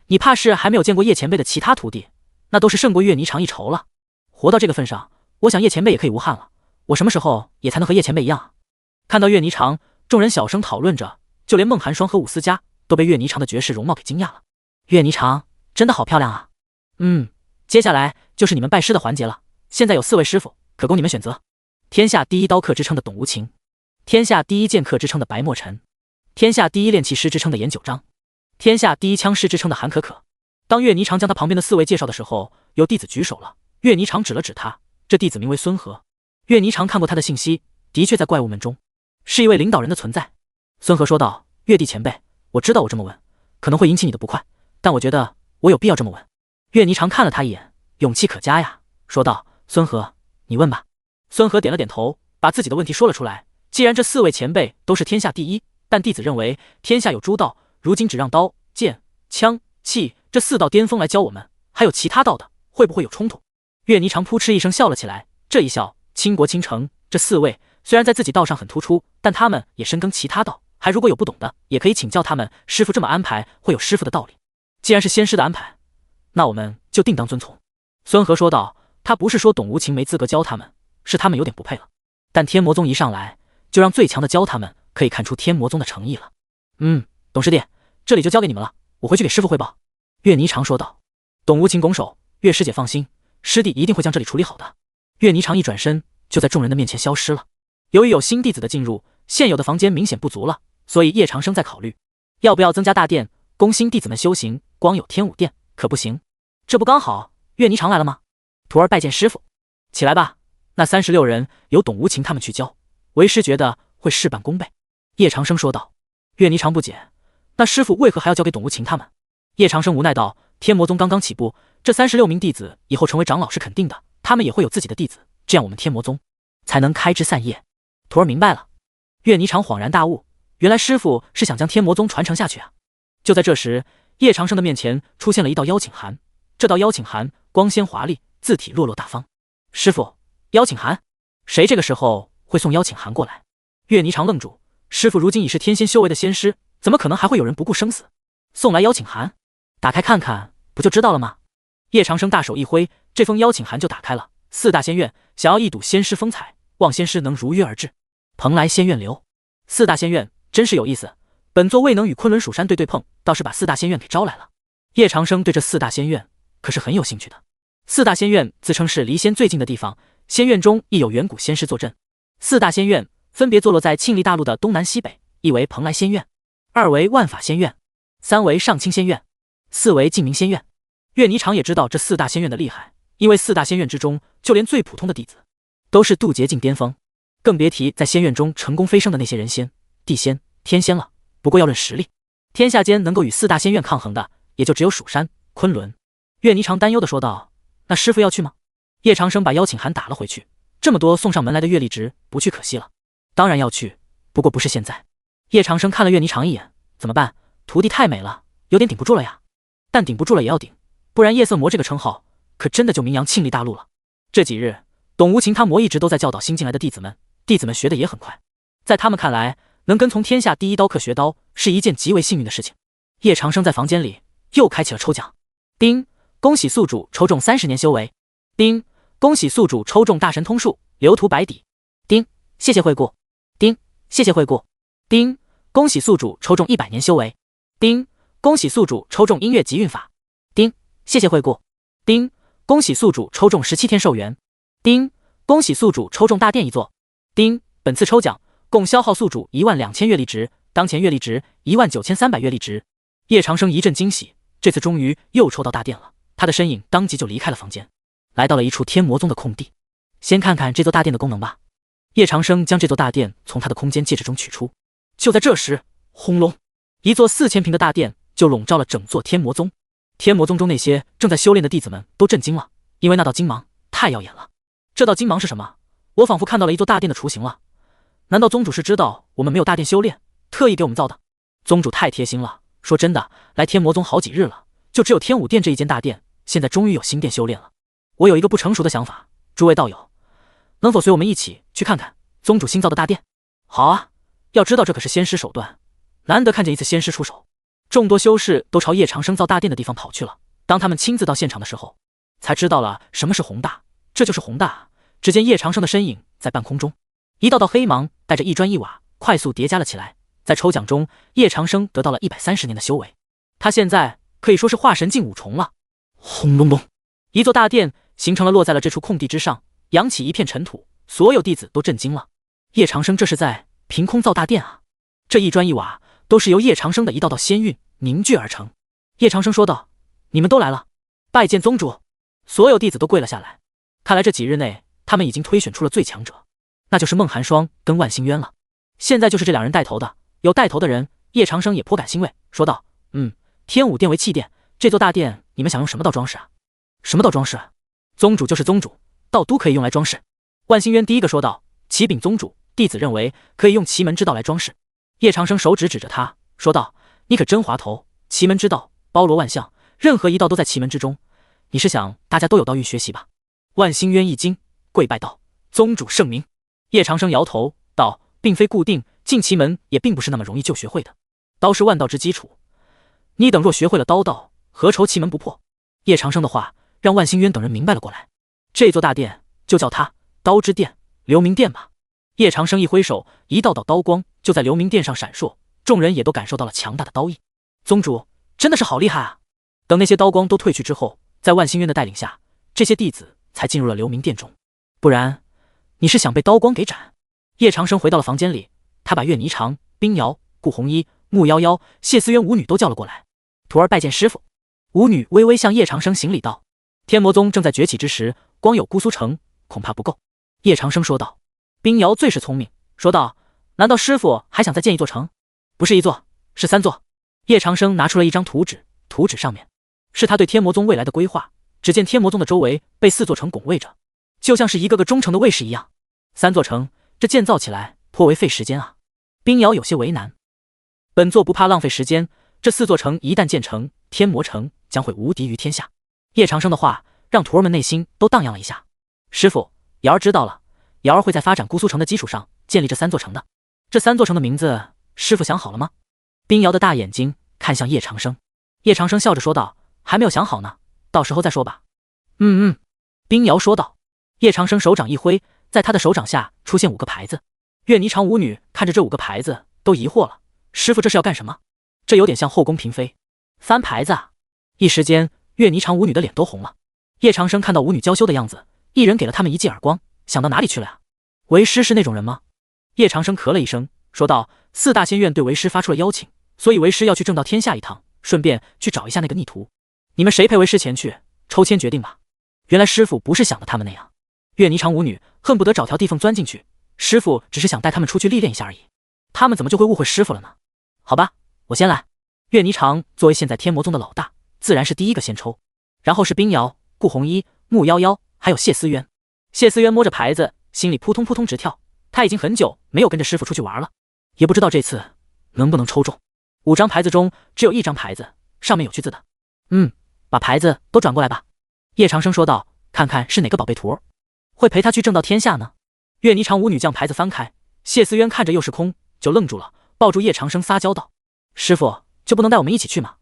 你怕是还没有见过叶前辈的其他徒弟，那都是胜过岳霓裳一筹了。活到这个份上，我想叶前辈也可以无憾了。我什么时候也才能和叶前辈一样啊？看到岳霓裳，众人小声讨论着，就连孟寒霜和武思嘉都被岳霓裳的绝世容貌给惊讶了。岳霓裳真的好漂亮啊！接下来就是你们拜师的环节了。现在有4位师傅可供你们选择：天下第一刀客之称的董无情，天下第一剑客之称的白墨尘，天下第一炼器师之称的严九章，天下第一枪师之称的韩可可。当岳霓裳将他旁边的4位介绍的时候，有弟子举手了。岳霓裳指了指他，这弟子名为孙和，岳霓裳看过他的信息，的确在怪物们中是一位领导人的存在。孙和说道：岳帝前辈，我知道我这么问可能会引起你的不快，但我觉得我有必要这么问。岳霓裳看了他一眼，勇气可嘉呀，说道：孙和，你问吧。孙和点了点头，把自己的问题说了出来。既然这4位前辈都是天下第一，但弟子认为天下有诸道，如今只让刀、剑、枪、气这4道巅峰来教我们，还有其他道的，会不会有冲突？岳霓裳扑哧一声笑了起来，这一笑，倾国倾城。这4位虽然在自己道上很突出，但他们也深耕其他道，还如果有不懂的，也可以请教他们。师傅这么安排，会有师傅的道理。既然是仙师的安排，那我们就定当遵从。孙和说道：他不是说董无情没资格教他们，是他们有点不配了。但天魔宗一上来就让最强的教他们，可以看出天魔宗的诚意了。董师弟，这里就交给你们了，我回去给师傅汇报。岳霓裳说道。董无情拱手：岳师姐放心，师弟一定会将这里处理好的。岳霓裳一转身，就在众人的面前消失了。由于有新弟子的进入，现有的房间明显不足了，所以叶长生在考虑要不要增加大殿供新弟子们修行。光有天武殿可不行，这不刚好岳霓裳来了吗？徒儿拜见师傅。起来吧，那36人由董无情他们去教，为师觉得会事半功倍。叶长生说道。岳霓裳不解，那师傅为何还要交给董无情他们？叶长生无奈道：天魔宗刚刚起步，这36名弟子以后成为长老是肯定的，他们也会有自己的弟子，这样我们天魔宗才能开枝散叶。徒儿明白了。岳霓裳恍然大悟，原来师傅是想将天魔宗传承下去啊。就在这时，叶长生的面前出现了一道邀请函，这道邀请函光鲜华丽，字体落落大方。师傅，邀请函？谁这个时候会送邀请函过来？岳霓裳愣住，师傅如今已是天仙修为的仙师，怎么可能还会有人不顾生死送来邀请函？打开看看不就知道了吗？叶长生大手一挥，这封邀请函就打开了。4大仙院想要一睹仙师风采，望仙师能如约而至，蓬莱仙院留。4大仙院真是有意思，本座未能与昆仑蜀山对碰，倒是把4大仙院给招来了。叶长生对这4大仙院可是很有兴趣的。4大仙院自称是离仙最近的地方，仙院中亦有远古仙师坐镇。4大仙院分别坐落在庆历大陆的东南西北，一为蓬莱仙院，2为万法仙院，3为上清仙院，4为净明仙院。岳霓裳也知道这4大仙院的厉害，因为4大仙院之中，就连最普通的弟子都是渡劫境巅峰，更别提在仙院中成功飞升的那些人仙、地仙、天仙了。不过要论实力，天下间能够与4大仙院抗衡的，也就只有蜀山、昆仑。岳霓裳担忧地说道：那师傅要去吗？叶长生把邀请函打了回去，这么多送上门来的月历值，不去可惜了。当然要去，不过不是现在。叶长生看了岳霓裳一眼，怎么办？徒弟太美了，有点顶不住了呀。但顶不住了也要顶，不然夜色魔这个称号可真的就名扬庆历大陆了。这几日董无情他魔一直都在教导新进来的弟子们，弟子们学的也很快，在他们看来，能跟从天下第一刀客学刀是一件极为幸运的事情。叶长生在房间里又开启了抽奖，叮，恭喜宿主抽中30年修为，叮，恭喜宿主抽中大神通术流图百底，叮，谢谢惠顾，叮，谢谢惠顾，叮，恭喜宿主抽中100年修为，叮，恭喜宿主抽中音乐集运法，叮，谢谢惠顾，叮，恭喜宿主抽中17天寿元，叮，恭喜宿主抽中大殿一座，叮，本次抽奖共消耗宿主12000月历值，当前月历值19300月历值。叶长生一阵惊喜，这次终于又抽到大殿了。他的身影当即就离开了房间，来到了一处天魔宗的空地。先看看这座大殿的功能吧。叶长生将这座大殿从他的空间戒指中取出。就在这时，轰隆，一座4000平的大殿就笼罩了整座天魔宗。天魔宗中那些正在修炼的弟子们都震惊了，因为那道金芒太耀眼了。这道金芒是什么？我仿佛看到了一座大殿的雏形了。难道宗主是知道我们没有大殿修炼，特意给我们造的？宗主太贴心了。说真的，来天魔宗好几日了，就只有天武殿这一间大殿，现在终于有新殿修炼了。我有一个不成熟的想法，诸位道友，能否随我们一起去看看宗主新造的大殿？好啊，要知道这可是仙师手段，难得看见一次仙师出手。众多修士都朝叶长生造大殿的地方跑去了。当他们亲自到现场的时候，才知道了什么是宏大。这就是宏大。只见叶长生的身影在半空中，一道道黑芒带着一砖一瓦快速叠加了起来。在抽奖中，叶长生得到了130年的修为，他现在可以说是化神境5重了。轰隆隆，一座大殿形成了落在了这处空地之上，扬起一片尘土，所有弟子都震惊了。叶长生这是在凭空造大殿啊！这一砖一瓦都是由叶长生的一道道仙韵凝聚而成。叶长生说道：你们都来了，拜见宗主。所有弟子都跪了下来。看来这几日内他们已经推选出了最强者，那就是孟寒霜跟万星渊了。现在就是这两人带头的，有带头的人，叶长生也颇感欣慰，说道：“天武殿为弃殿，这座大殿你们想用什么道装饰啊？”“什么道装饰？宗主就是宗主，道都可以用来装饰。”万星渊第一个说道：“启禀宗主，弟子认为可以用奇门之道来装饰。”叶长生手指指着他，说道：“你可真滑头！奇门之道包罗万象，任何一道都在奇门之中。你是想大家都有道运学习吧？”万星渊一惊，跪拜道：“宗主圣明。”叶长生摇头道：“并非固定，进奇门也并不是那么容易就学会的。刀是万道之基础，你等若学会了刀道，何愁奇门不破？”叶长生的话让万星渊等人明白了过来，这座大殿就叫它刀之殿、流明殿吧。叶长生一挥手，一道道刀光就在流明殿上闪烁，众人也都感受到了强大的刀意。宗主真的是好厉害啊！等那些刀光都退去之后，在万星渊的带领下，这些弟子才进入了流明殿中。不然你是想被刀光给斩？叶长生回到了房间里，他把岳霓裳、冰瑶、顾红衣、穆夭夭、谢思渊五女都叫了过来。徒儿拜见师父。五女微微向叶长生行礼道：“天魔宗正在崛起之时，光有姑苏城恐怕不够。”叶长生说道。冰瑶最是聪明，说道：“难道师父还想再建一座城？”“不是一座，是3座。”叶长生拿出了一张图纸，图纸上面是他对天魔宗未来的规划。只见天魔宗的周围被4座城拱卫着，就像是一个个忠诚的卫士一样。3座城，这建造起来颇为费时间啊。冰瑶有些为难。本座不怕浪费时间，这4座城一旦建成，天魔城将会无敌于天下。叶长生的话让徒儿们内心都荡漾了一下。师父，瑶儿知道了，瑶儿会在发展姑苏城的基础上建立这3座城的。这3座城的名字，师父想好了吗？冰瑶的大眼睛看向叶长生。叶长生笑着说道：“还没有想好呢，到时候再说吧。”“冰瑶说道。叶长生手掌一挥，在他的手掌下出现5个牌子。岳霓裳五女看着这5个牌子都疑惑了，师父这是要干什么？这有点像后宫嫔妃翻牌子啊！一时间岳霓裳五女的脸都红了。叶长生看到五女娇羞的样子，一人给了他们一记耳光，想到哪里去了呀？为师是那种人吗？叶长生咳了一声，说道：“4大仙院对为师发出了邀请，所以为师要去正道天下一趟，顺便去找一下那个逆徒。你们谁陪为师前去？抽签决定吧。”原来师父不是想的他们那样。岳霓裳五女恨不得找条地缝钻进去，师父只是想带他们出去历练一下而已。他们怎么就会误会师父了呢？好吧，我先来。岳霓裳作为现在天魔宗的老大，自然是第一个先抽，然后是冰瑶、顾红衣、穆夭夭，还有谢思渊。谢思渊摸着牌子，心里扑通扑通直跳。他已经很久没有跟着师父出去玩了，也不知道这次能不能抽中。5张牌子中只有1张牌子上面有句字的。把牌子都转过来吧。叶长生说道，看看是哪个宝贝图会陪他去正道天下呢？岳霓裳五女将牌子翻开，谢思渊看着又是空，就愣住了，抱住叶长生撒娇道：“师父就不能带我们一起去吗？”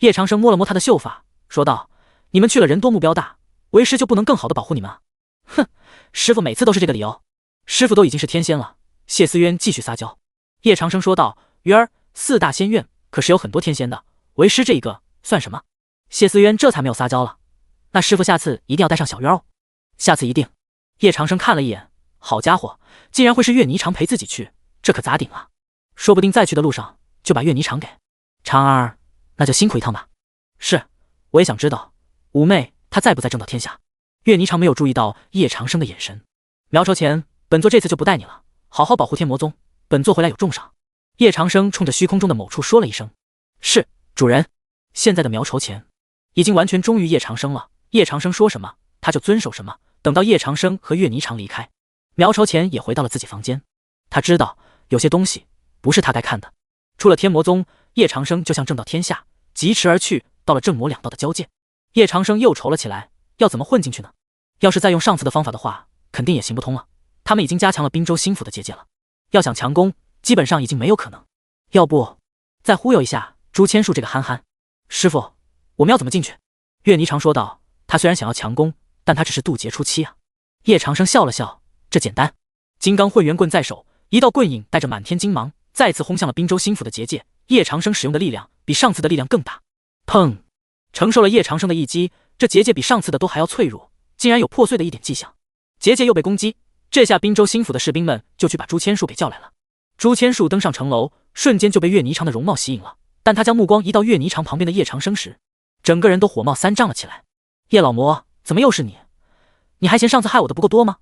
叶长生摸了摸他的秀发，说道：“你们去了人多目标大，为师就不能更好的保护你们啊？”“哼，师父每次都是这个理由。师父都已经是天仙了。”谢思渊继续撒娇。叶长生说道：“鱼儿，4大仙院可是有很多天仙的，为师这一个算什么？”谢思渊这才没有撒娇了。“那师父下次一定要带上小渊哦。”“下次一定。”叶长生看了一眼，好家伙，竟然会是岳霓裳陪自己去，这可咋顶啊？说不定再去的路上就把岳霓裳给长儿，那就辛苦一趟吧。是，我也想知道五妹她在不在正道天下。岳霓裳没有注意到叶长生的眼神。苗筹前，本座这次就不带你了，好好保护天魔宗，本座回来有重赏。叶长生冲着虚空中的某处说了一声：“是，主人。”现在的苗筹前已经完全忠于叶长生了，叶长生说什么他就遵守什么。等到叶长生和岳霓裳离开，苗筹前也回到了自己房间。他知道有些东西不是他该看的。出了天魔宗，叶长生就向正道天下疾驰而去，到了正魔两道的交界。叶长生又愁了起来，要怎么混进去呢？要是再用上次的方法的话，肯定也行不通了。他们已经加强了滨州新府的结界了，要想强攻，基本上已经没有可能。要不再忽悠一下朱千树这个憨憨。师父，我们要怎么进去？岳霓裳说道。他虽然想要强攻，但他只是渡劫初期啊。叶长生笑了笑，这简单。金刚混元棍在手，一道棍影带着满天金芒，再次轰向了滨州新府的结界。叶长生使用的力量比上次的力量更大。砰！承受了叶长生的一击，这结界比上次的都还要脆弱，竟然有破碎的一点迹象。结界又被攻击，这下滨州新府的士兵们就去把朱千树给叫来了。朱千树登上城楼，瞬间就被岳霓裳的容貌吸引了，但他将目光移到岳霓裳旁边的叶长生时，整个人都火冒三丈了起来。叶老魔，怎么又是你？你还嫌上次害我的不够多吗？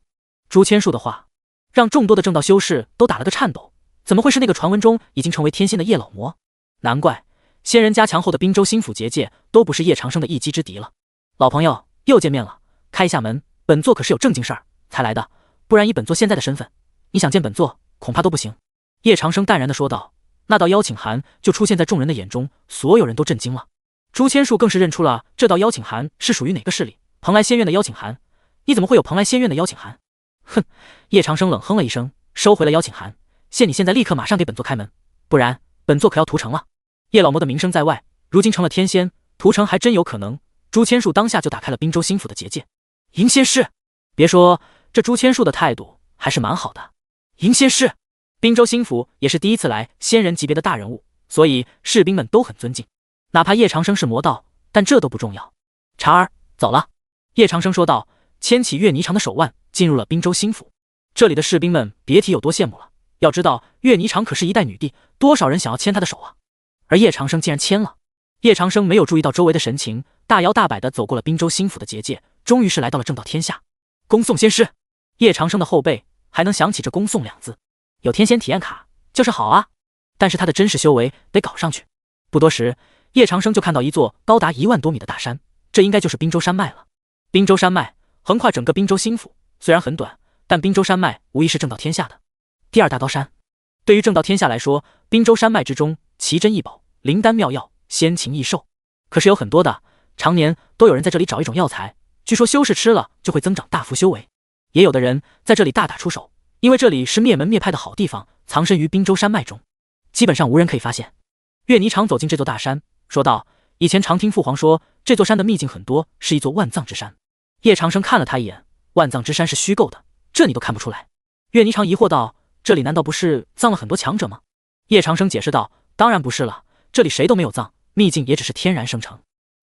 朱千树的话让众多的正道修士都打了个颤抖，怎么会是那个传闻中已经成为天仙的叶老魔？难怪仙人加强后的滨州心府结界都不是叶长生的一击之敌了。老朋友，又见面了，开一下门，本座可是有正经事儿才来的，不然以本座现在的身份，你想见本座恐怕都不行。叶长生淡然地说道。那道邀请函就出现在众人的眼中，所有人都震惊了。朱千树更是认出了这道邀请函是属于哪个势力，蓬莱仙院的邀请函。你怎么会有蓬莱仙院的邀请函？哼！叶长生冷哼了一声，收回了邀请函。限你现在立刻马上给本座开门，不然本座可要屠城了。叶老魔的名声在外，如今成了天仙，屠城还真有可能。朱千树当下就打开了滨州心府的结界。迎仙师，别说这朱千树的态度还是蛮好的。迎仙师，滨州心府也是第一次来仙人级别的大人物，所以士兵们都很尊敬。哪怕叶长生是魔道，但这都不重要。婵儿，走了。叶长生说道，牵起岳霓裳的手腕，进入了滨州心府。这里的士兵们别提有多羡慕了。要知道岳霓裳可是一代女帝，多少人想要牵她的手啊！而叶长生竟然牵了。叶长生没有注意到周围的神情，大摇大摆地走过了滨州心府的结界，终于是来到了正道天下。恭送仙师。叶长生的后背还能想起这恭送两字，有天仙体验卡就是好啊，但是他的真实修为得搞上去。不多时，叶长生就看到一座高达1万多米的大山，这应该就是滨州山脉了。滨州山脉横跨整个滨州心府，虽然很短，但滨州山脉无疑是正道天下的第二大高山。对于正道天下来说，滨州山脉之中奇珍异宝、灵丹妙药、仙禽异兽可是有很多的，常年都有人在这里找一种药材，据说修士吃了就会增长大幅修为。也有的人在这里大打出手，因为这里是灭门灭派的好地方，藏身于滨州山脉中，基本上无人可以发现。岳霓裳走进这座大山，说道，以前常听父皇说这座山的秘境很多，是一座万藏之山。叶长生看了他一眼，万藏之山是虚构的，这你都看不出来？岳霓裳疑惑道，这里难道不是葬了很多强者吗？叶长生解释道，当然不是了，这里谁都没有葬，秘境也只是天然生成。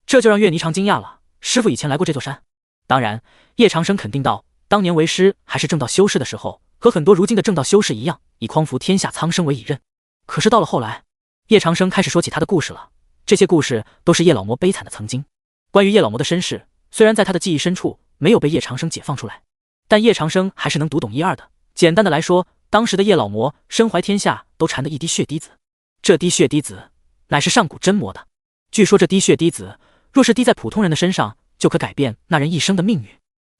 这就让岳霓裳惊讶了，师父以前来过这座山？当然，叶长生肯定道，当年为师还是正道修士的时候，和很多如今的正道修士一样，以匡扶天下苍生为己任。可是到了后来，叶长生开始说起他的故事了，这些故事都是叶老魔悲惨的曾经。关于叶老魔的身世，虽然在他的记忆深处没有被叶长生解放出来，但叶长生还是能读懂一二的。简单的来说，当时的叶老魔身怀天下，都缠的一滴血滴子，这滴血滴子乃是上古真魔的。据说这滴血滴子若是滴在普通人的身上，就可改变那人一生的命运，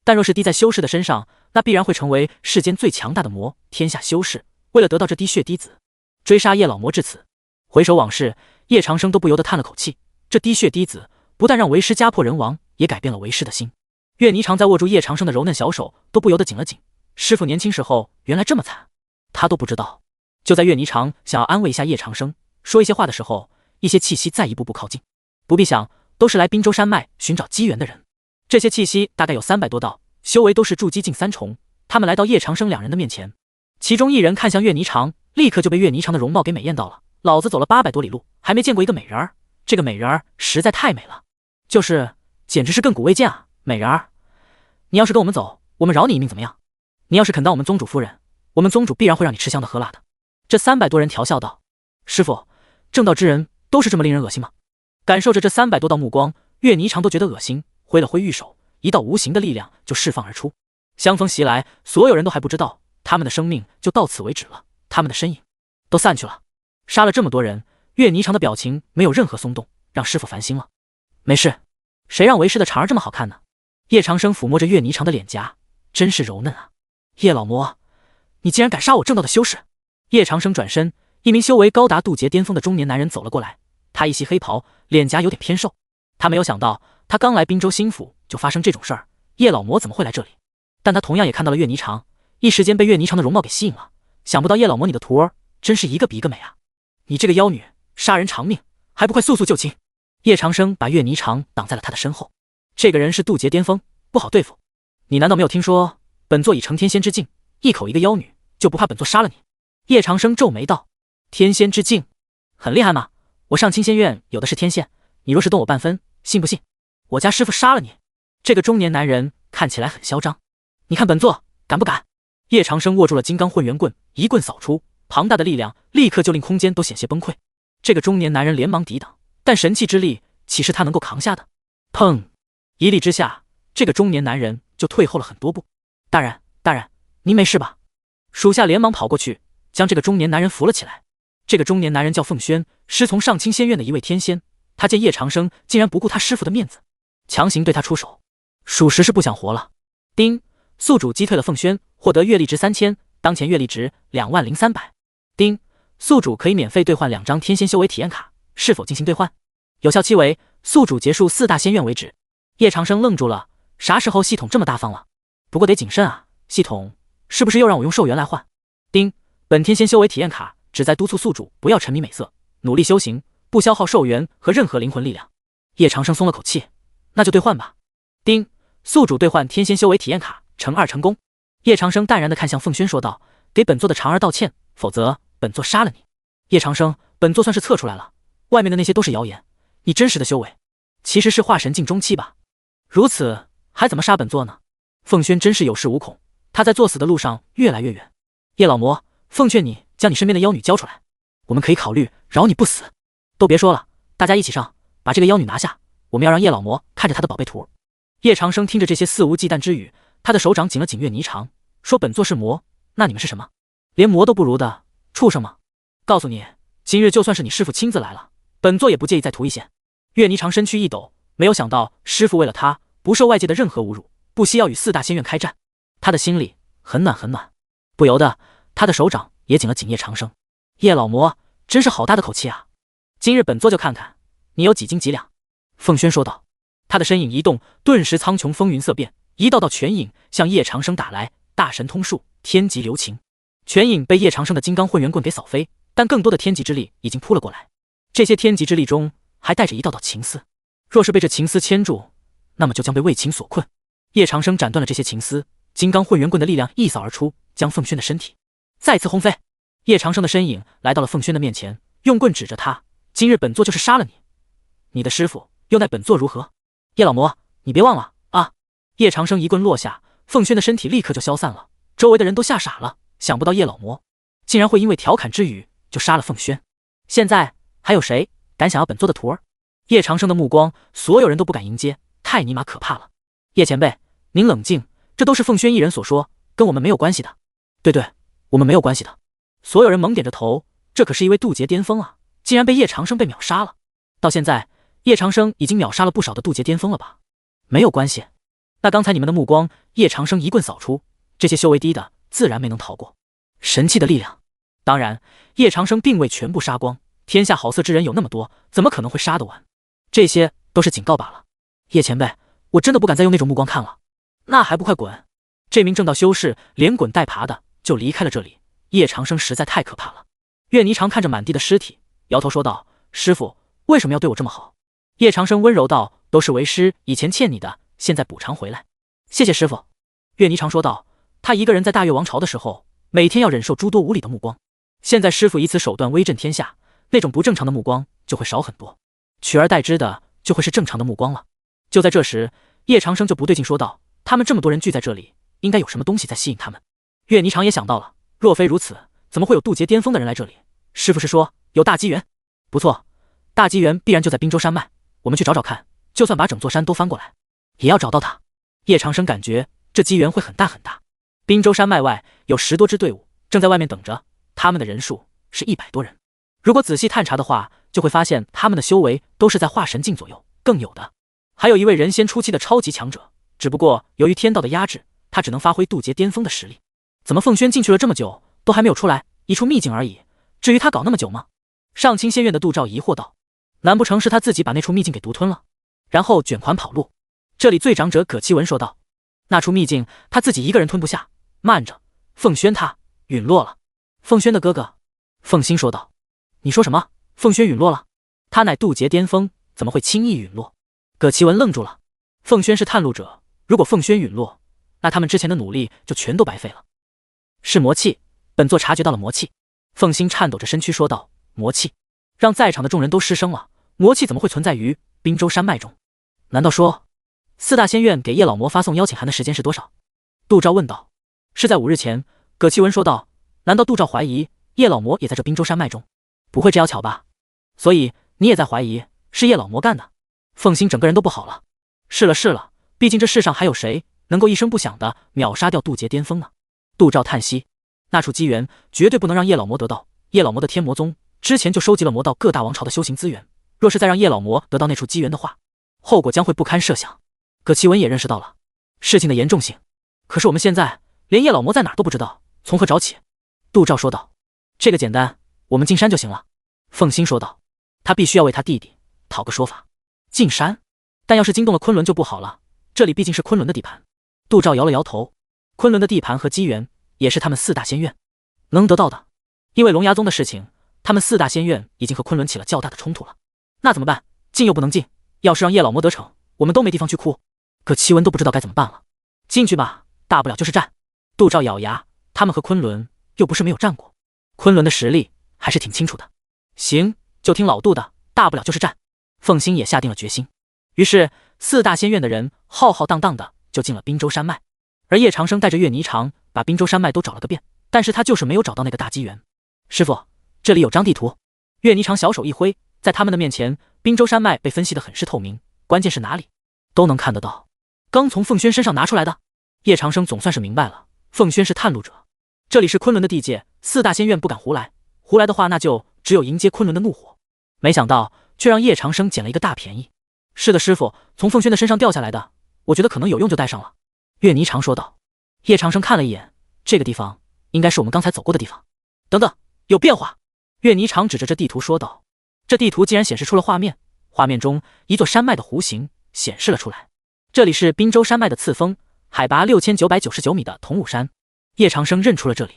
但若是滴在修士的身上，那必然会成为世间最强大的魔。天下修士为了得到这滴血滴子，追杀叶老魔至此。回首往事，叶长生都不由得叹了口气，这滴血滴子不但让为师家破人亡，也改变了为师的心。岳霓裳在握住叶长生的柔嫩小手，都不由得紧了紧。师父年轻时候原来这么惨，他都不知道。就在岳霓裳想要安慰一下叶长生，说一些话的时候，一些气息在一步步靠近。不必想，都是来滨州山脉寻找机缘的人。这些气息大概有300多道，修为都是筑基境3重。他们来到叶长生两人的面前，其中一人看向岳霓裳，立刻就被岳霓裳的容貌给美艳到了。老子走了800多里路，还没见过一个美人儿，这个美人儿实在太美了，简直是亘古未见啊！美人儿，你要是跟我们走，我们饶你一命怎么样？你要是肯当我们宗主夫人，我们宗主必然会让你吃香的喝辣的。这300多人调笑道：“师父，正道之人都是这么令人恶心吗？”感受着这300多道目光，岳霓裳都觉得恶心，挥了挥玉手，一道无形的力量就释放而出。香风袭来，所有人都还不知道，他们的生命就到此为止了，他们的身影都散去了。杀了这么多人，岳霓裳的表情没有任何松动，让师父烦心了。没事，谁让为师的肠儿这么好看呢？叶长生抚摸着岳霓裳的脸颊，真是柔嫩啊！叶老魔，你竟然敢杀我正道的修士！叶长生转身，一名修为高达渡劫巅峰的中年男人走了过来，他一袭黑袍，脸颊有点偏瘦。他没有想到，他刚来滨州心府就发生这种事儿，叶老魔怎么会来这里？但他同样也看到了岳霓裳，一时间被岳霓裳的容貌给吸引了。想不到叶老魔你的徒儿真是一个比一个美啊！你这个妖女，杀人偿命，还不快速速就擒！叶长生把岳霓裳挡在了他的身后。这个人是渡劫巅峰，不好对付。你难道没有听说本座已成天仙之境，一口一个妖女，就不怕本座杀了你？叶长生皱眉道：天仙之境很厉害吗？我上清仙院有的是天仙，你若是动我半分，信不信我家师父杀了你？这个中年男人看起来很嚣张，你看本座敢不敢？叶长生握住了金刚混元棍，一棍扫出，庞大的力量立刻就令空间都险些崩溃。这个中年男人连忙抵挡，但神气之力岂是他能够扛下的？砰！一力之下，这个中年男人就退后了很多步。大人，您没事吧？属下连忙跑过去，将这个中年男人扶了起来。这个中年男人叫凤轩，师从上清仙院的一位天仙。他见叶长生竟然不顾他师傅的面子，强行对他出手，属实是不想活了。丁，宿主击退了凤轩，获得月历值3000，当前月历值20300。丁，宿主可以免费兑换2张天仙修为体验卡，是否进行兑换？有效期为宿主结束4大仙院为止。叶长生愣住了，啥时候系统这么大方了？不过得谨慎啊，系统是不是又让我用寿元来换？丁，本天仙修为体验卡旨在督促宿主不要沉迷美色，努力修行，不消耗寿元和任何灵魂力量。叶长生松了口气，那就兑换吧。丁，宿主兑换天仙修为体验卡乘2成功。叶长生淡然地看向凤轩说道：“给本座的长儿道歉，否则本座杀了你。”叶长生，本座算是测出来了，外面的那些都是谣言，你真实的修为其实是化神境中期吧？如此还怎么杀本座呢？凤轩真是有恃无恐，他在作死的路上越来越远。叶老魔，奉劝你将你身边的妖女交出来，我们可以考虑饶你不死。都别说了，大家一起上，把这个妖女拿下，我们要让叶老魔看着他的宝贝图。叶长生听着这些肆无忌惮之语，他的手掌紧了紧月霓裳，说：“本座是魔，那你们是什么？连魔都不如的畜生吗？告诉你，今日就算是你师父亲自来了，本座也不介意再涂一线。”月霓裳身躯一抖，没有想到师父为了他不受外界的任何侮辱，不惜要与4大仙院开战，他的心里很暖很暖，不由得他的手掌也紧了紧叶长生。叶老魔真是好大的口气啊！今日本座就看看你有几斤几两。凤轩说道。他的身影一动，顿时苍穹风云色变，一道道拳影向叶长生打来，大神通术，天极流情。拳影被叶长生的金刚混元棍给扫飞，但更多的天极之力已经扑了过来。这些天极之力中还带着一道道情丝，若是被这情丝牵住，那么就将被为情所困。叶长生斩断了这些情丝，金刚混元棍的力量一扫而出，将凤轩的身体再次轰飞。叶长生的身影来到了凤轩的面前，用棍指着他：“今日本座就是杀了你，你的师父又奈本座如何？”叶老魔，你别忘了啊！叶长生一棍落下，凤轩的身体立刻就消散了，周围的人都吓傻了，想不到叶老魔竟然会因为调侃之语就杀了凤轩。现在还有谁敢想要本座的徒儿？叶长生的目光，所有人都不敢迎接，太尼玛可怕了。叶前辈，您冷静，这都是凤轩一人所说，跟我们没有关系的。对，我们没有关系的。所有人猛点着头，这可是一位渡劫巅峰啊，竟然被叶长生被秒杀了。到现在叶长生已经秒杀了不少的渡劫巅峰了吧？没有关系。那刚才你们的目光，叶长生一棍扫出，这些修为低的自然没能逃过。神器的力量，当然叶长生并未全部杀光，天下好色之人有那么多，怎么可能会杀得完？这些都是警告罢了。叶前辈，我真的不敢再用那种目光看了。那还不快滚！这名正道修士连滚带爬的就离开了这里。叶长生实在太可怕了。月霓裳看着满地的尸体，摇头说道：“师父，为什么要对我这么好？”叶长生温柔道：“都是为师以前欠你的，现在补偿回来。”谢谢师父。月霓裳说道：“他一个人在大越王朝的时候，每天要忍受诸多无理的目光。现在师父以此手段威震天下，那种不正常的目光就会少很多，取而代之的就会是正常的目光了。”就在这时，叶长生就不对劲说道：“他们这么多人聚在这里，应该有什么东西在吸引他们。”月霓裳也想到了，若非如此，怎么会有渡劫巅峰的人来这里？师父是说有大机缘？不错，大机缘必然就在滨州山脉，我们去找找看，就算把整座山都翻过来，也要找到它。叶长生感觉这机缘会很大很大。滨州山脉外有10多支队伍正在外面等着，他们的人数是100多人。如果仔细探查的话，就会发现他们的修为都是在化神境左右，更有的还有一位人仙初期的超级强者，只不过由于天道的压制，他只能发挥渡劫巅峰的实力。怎么凤轩进去了这么久都还没有出来？一处秘境而已，至于他搞那么久吗？上清仙院的杜照疑惑道：“难不成是他自己把那处秘境给独吞了，然后卷款跑路？”这里最长者葛其文说道：“那处秘境他自己一个人吞不下，慢着，凤轩他陨落了。”凤轩的哥哥凤心说道：“你说什么？凤轩陨落了？他乃渡劫巅峰，怎么会轻易陨落？”葛其文愣住了。凤轩是探路者，如果凤轩陨落，那他们之前的努力就全都白费了。是魔气，本座察觉到了魔气。凤心颤抖着身躯说道：“魔气？让在场的众人都失声了。魔气怎么会存在于滨州山脉中？难道说4大仙院给叶老魔发送邀请函的时间是多少？”杜照问道。是在5日前。葛其文说道。难道杜照怀疑叶老魔也在这滨州山脉中？不会这样巧吧？所以你也在怀疑是叶老魔干的？凤心整个人都不好了。是了，毕竟这世上还有谁能够一声不响的秒杀掉渡劫巅峰呢？杜照叹息，那处机缘绝对不能让叶老魔得到。叶老魔的天魔宗之前就收集了魔道各大王朝的修行资源，若是再让叶老魔得到那处机缘的话，后果将会不堪设想。葛其文也认识到了事情的严重性，可是我们现在连叶老魔在哪儿都不知道，从何找起？杜照说道。这个简单，我们进山就行了。凤心说道。他必须要为他弟弟讨个说法。进山？但要是惊动了昆仑就不好了，这里毕竟是昆仑的地盘。杜照摇了摇头，昆仑的地盘和机缘也是他们四大仙院能得到的。因为龙牙宗的事情，他们四大仙院已经和昆仑起了较大的冲突了。那怎么办？进又不能进，要是让叶老魔得逞，我们都没地方去哭。可奇文都不知道该怎么办了。进去吧，大不了就是战。杜照咬牙，他们和昆仑又不是没有战过，昆仑的实力还是挺清楚的。行，就听老杜的，大不了就是战。凤心也下定了决心。于是四大仙院的人浩浩荡荡的就进了滨州山脉，而叶长生带着岳霓裳把滨州山脉都找了个遍，但是他就是没有找到那个大机缘。师傅，这里有张地图。岳霓裳小手一挥，在他们的面前，滨州山脉被分析得很是透明，关键是哪里都能看得到。刚从凤轩身上拿出来的。叶长生总算是明白了，凤轩是探路者，这里是昆仑的地界，四大仙院不敢胡来，胡来的话那就只有迎接昆仑的怒火。没想到却让叶长生捡了一个大便宜。是的，师傅，从凤轩的身上掉下来的，我觉得可能有用就带上了。岳霓裳说道。叶长生看了一眼，这个地方应该是我们刚才走过的地方。等等，有变化！岳霓裳指着这地图说道。这地图竟然显示出了画面，画面中一座山脉的弧形显示了出来。这里是滨州山脉的次峰，海拔6999米的桐武山。叶长生认出了这里。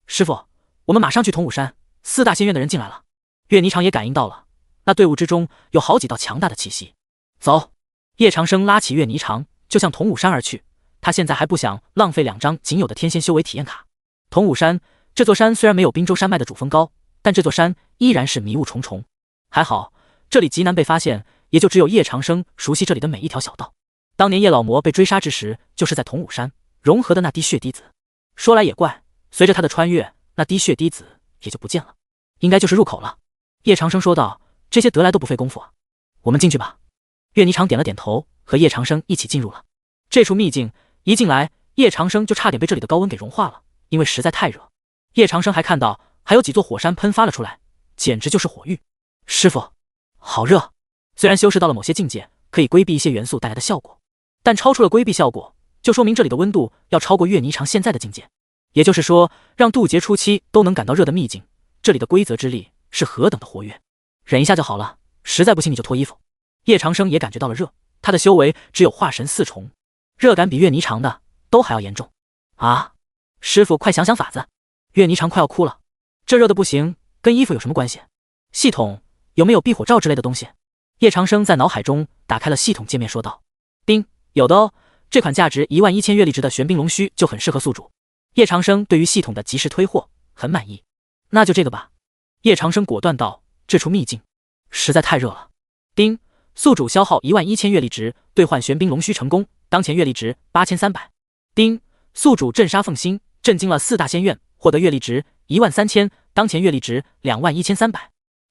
师傅，我们马上去桐武山，四大仙院的人进来了。岳霓裳也感应到了，那队伍之中有好几道强大的气息。走！叶长生拉起岳霓裳就向桐武山而去，他现在还不想浪费2张仅有的天仙修为体验卡。桐武山这座山虽然没有滨州山脉的主峰高，但这座山依然是迷雾重重。还好这里极难被发现，也就只有叶长生熟悉这里的每一条小道。当年叶老魔被追杀之时，就是在桐武山融合的那滴血滴子。说来也怪，随着他的穿越，那滴血滴子也就不见了，应该就是入口了。叶长生说道。这些得来都不费功夫啊，我们进去吧。岳霓裳点了点头，和叶长生一起进入了这处秘境。一进来，叶长生就差点被这里的高温给融化了，因为实在太热。叶长生还看到还有几座火山喷发了出来，简直就是火域。师傅，好热！虽然修饰到了某些境界，可以规避一些元素带来的效果，但超出了规避效果，就说明这里的温度要超过岳霓裳现在的境界。也就是说，让渡劫初期都能感到热的秘境，这里的规则之力是何等的活跃。忍一下就好了，实在不行你就脱衣服。叶长生也感觉到了热，他的修为只有化神4重，热感比岳霓裳的都还要严重啊！师傅，快想想法子！岳霓裳快要哭了，这热的不行，跟衣服有什么关系？系统有没有避火罩之类的东西？叶长生在脑海中打开了系统界面说道。冰，有的哦，这款价值11000月历值的玄冰龙须就很适合宿主。叶长生对于系统的及时推货很满意，那就这个吧。叶长生果断道，这处秘境实在太热了。丁，宿主消耗11000月历值兑换玄冰龙须成功，当前月历值8300。丁，宿主镇杀凤心，震惊了4大仙院，获得月历值13000，当前月历值21300。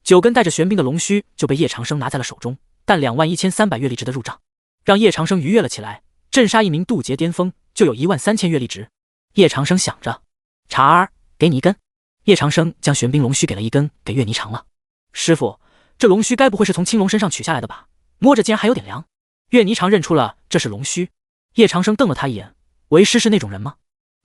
9根带着玄冰的龙须就被叶长生拿在了手中，但21300月历值的入账，让叶长生愉悦了起来。镇杀一名渡劫巅峰就有13000月历值。叶长生想着，茶儿，给你一根。叶长生将玄冰龙须给了一根给岳霓裳了。师傅，这龙须该不会是从青龙身上取下来的吧？摸着竟然还有点凉。岳霓裳认出了这是龙须。叶长生瞪了他一眼，为师是那种人吗？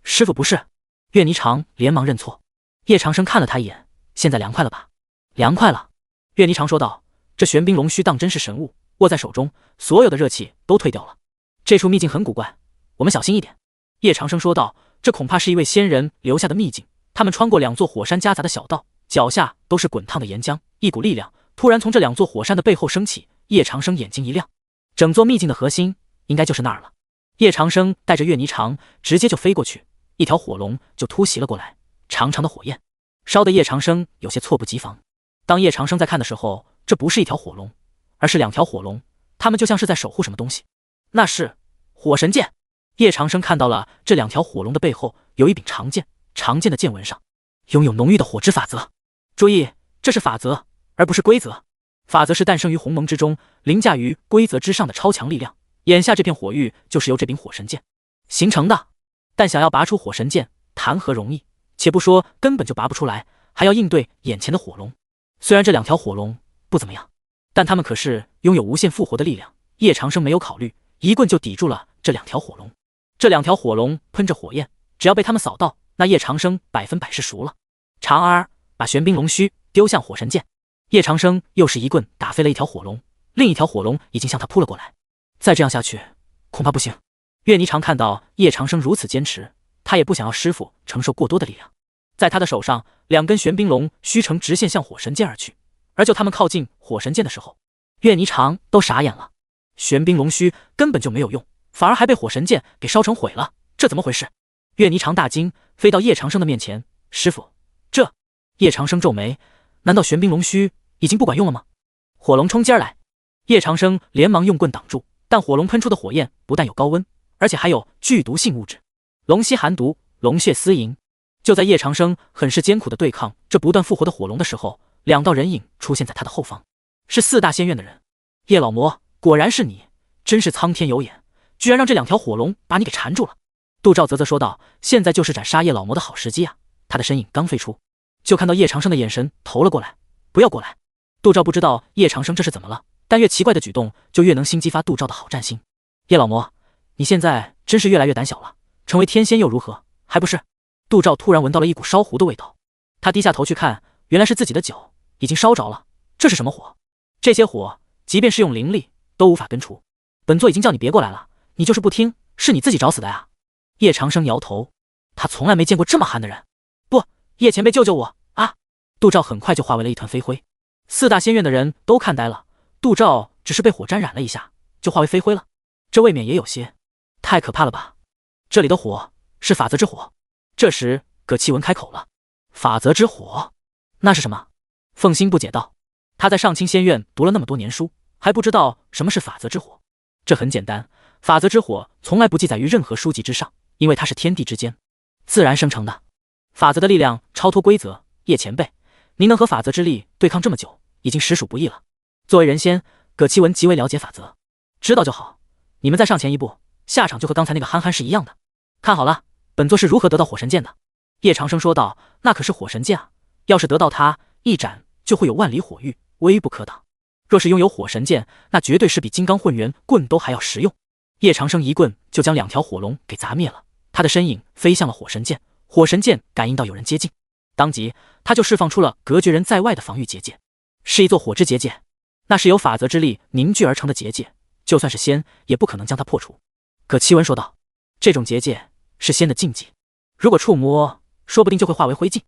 师傅不是。岳霓裳连忙认错。叶长生看了他一眼，现在凉快了吧？凉快了。岳霓裳说道，这玄冰龙须当真是神物，握在手中，所有的热气都退掉了。这处秘境很古怪，我们小心一点。叶长生说道，这恐怕是一位仙人留下的秘境，他们穿过2座火山夹杂的小道，脚下都是滚烫的岩浆，一股力量突然从这2座火山的背后升起。叶长生眼睛一亮，整座秘境的核心应该就是那儿了。叶长生带着岳霓裳直接就飞过去，一条火龙就突袭了过来，长长的火焰烧得叶长生有些猝不及防。当叶长生在看的时候，这不是一条火龙，而是2条火龙，它们就像是在守护什么东西。那是火神剑。叶长生看到了这2条火龙的背后有一柄长剑，长剑的剑纹上拥有浓郁的火之法则。注意，这是法则，而不是规则。法则是诞生于鸿蒙之中，凌驾于规则之上的超强力量。眼下这片火域就是由这柄火神剑形成的，但想要拔出火神剑，谈何容易？且不说根本就拔不出来，还要应对眼前的火龙。虽然这2条火龙不怎么样，但他们可是拥有无限复活的力量。叶长生没有考虑，一棍就抵住了这2条火龙。这2条火龙喷着火焰，只要被他们扫到，那叶长生100%是熟了。长儿把玄冰龙须丢向火神剑，叶长生又是一棍打飞了1条火龙，另1条火龙已经向他扑了过来。再这样下去，恐怕不行。岳霓裳看到叶长生如此坚持，他也不想要师傅承受过多的力量。在他的手上，2根玄冰龙须呈直线向火神剑而去。而就他们靠近火神剑的时候，岳霓裳都傻眼了。玄冰龙须根本就没有用，反而还被火神剑给烧成毁了，这怎么回事？岳霓裳大惊，飞到叶长生的面前：“师傅，这……”叶长生皱眉：“难道玄冰龙须已经不管用了吗？”火龙冲击而来，叶长生连忙用棍挡住，但火龙喷出的火焰不但有高温，而且还有剧毒性物质，龙息寒毒，龙血私淫。就在叶长生很是艰苦的对抗这不断复活的火龙的时候，2道人影出现在他的后方，是4大仙院的人。叶老魔，果然是你，真是苍天有眼，居然让这2条火龙把你给缠住了。杜照啧啧说道：“现在就是斩杀叶老魔的好时机啊！”他的身影刚飞出，就看到叶长生的眼神投了过来。不要过来！杜照不知道叶长生这是怎么了，但越奇怪的举动就越能心激发杜照的好战心。叶老魔，你现在真是越来越胆小了，成为天仙又如何？还不是……杜照突然闻到了一股烧糊的味道，他低下头去看，原来是自己的脚已经烧着了。这是什么火？这些火即便是用灵力都无法根除。本座已经叫你别过来了，你就是不听，是你自己找死的呀！叶长生摇头，他从来没见过这么憨的人。不，叶前辈救救我啊！杜照很快就化为了一团飞灰。4大仙院的人都看呆了，杜照只是被火沾染了一下就化为飞灰了，这未免也有些太可怕了吧？这里的火是法则之火。这时葛启文开口了：“法则之火，那是什么？”凤心不解道：“他在上清仙院读了那么多年书，还不知道什么是法则之火？这很简单，法则之火从来不记载于任何书籍之上，因为它是天地之间自然生成的。法则的力量超脱规则，叶前辈，您能和法则之力对抗这么久，已经实属不易了。作为人仙，葛启文极为了解法则，知道就好。你们再上前一步，下场就和刚才那个憨憨是一样的。看好了，本座是如何得到火神剑的。”叶长生说道：“那可是火神剑啊，要是得到它，一斩就会有万里火域，威不可挡。若是拥有火神剑，那绝对是比金刚混元棍都还要实用。”叶长生一棍就将2条火龙给砸灭了，他的身影飞向了火神剑。火神剑感应到有人接近，当即他就释放出了隔绝人在外的防御结界，是一座火之结界，那是由法则之力凝聚而成的结界，就算是仙也不可能将它破除。葛启文说道：“这种结界是仙的禁忌，如果触摸，说不定就会化为灰烬。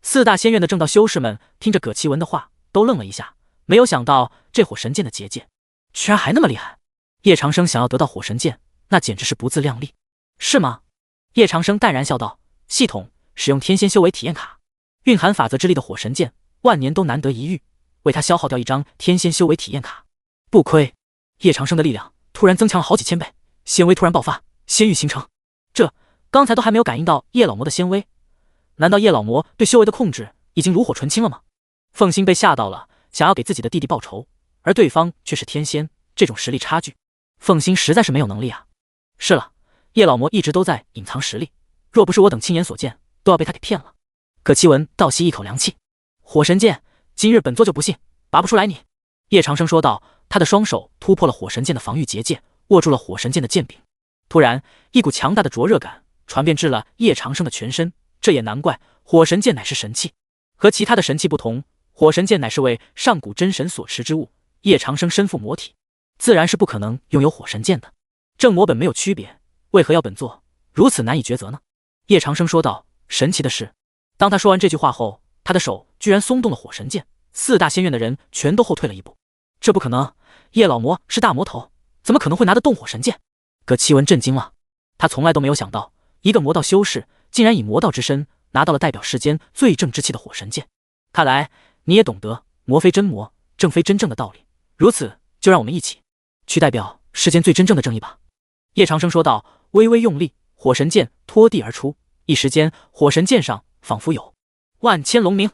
”4大仙院的正道修士们听着葛启文的话，都愣了一下，没有想到这火神剑的结界居然还那么厉害。叶长生想要得到火神剑，那简直是不自量力，是吗？叶长生淡然笑道：“系统使用天仙修为体验卡，蕴含法则之力的火神剑，万年都难得一遇，为他消耗掉1张天仙修为体验卡。不亏！”叶长生的力量突然增强了好几千倍，仙威突然爆发，仙域形成。刚才都还没有感应到叶老魔的仙威，难道叶老魔对修为的控制已经炉火纯青了吗？凤心被吓到了，想要给自己的弟弟报仇，而对方却是天仙，这种实力差距，凤心实在是没有能力啊。是了，叶老魔一直都在隐藏实力，若不是我等亲眼所见，都要被他给骗了。葛启文倒吸一口凉气，火神剑，今日本座就不信拔不出来你。叶长生说道，他的双手突破了火神剑的防御结界，握住了火神剑的剑柄。突然，一股强大的灼热感传遍至了叶长生的全身，这也难怪，火神剑乃是神器，和其他的神器不同，火神剑乃是为上古真神所持之物。叶长生身负魔体，自然是不可能拥有火神剑的。正魔本没有区别，为何要本座如此难以抉择呢？叶长生说道。神奇的是，当他说完这句话后，他的手居然松动了火神剑，4大仙院的人全都后退了一步。这不可能，叶老魔是大魔头，怎么可能会拿得动火神剑？葛启文震惊了，他从来都没有想到，一个魔道修士竟然以魔道之身拿到了代表世间最正之气的火神剑。看来你也懂得魔非真魔，正非真正的道理，如此就让我们一起去代表世间最真正的正义吧。叶长生说道，微微用力，火神剑脱地而出，一时间火神剑上仿佛有万千龙鸣。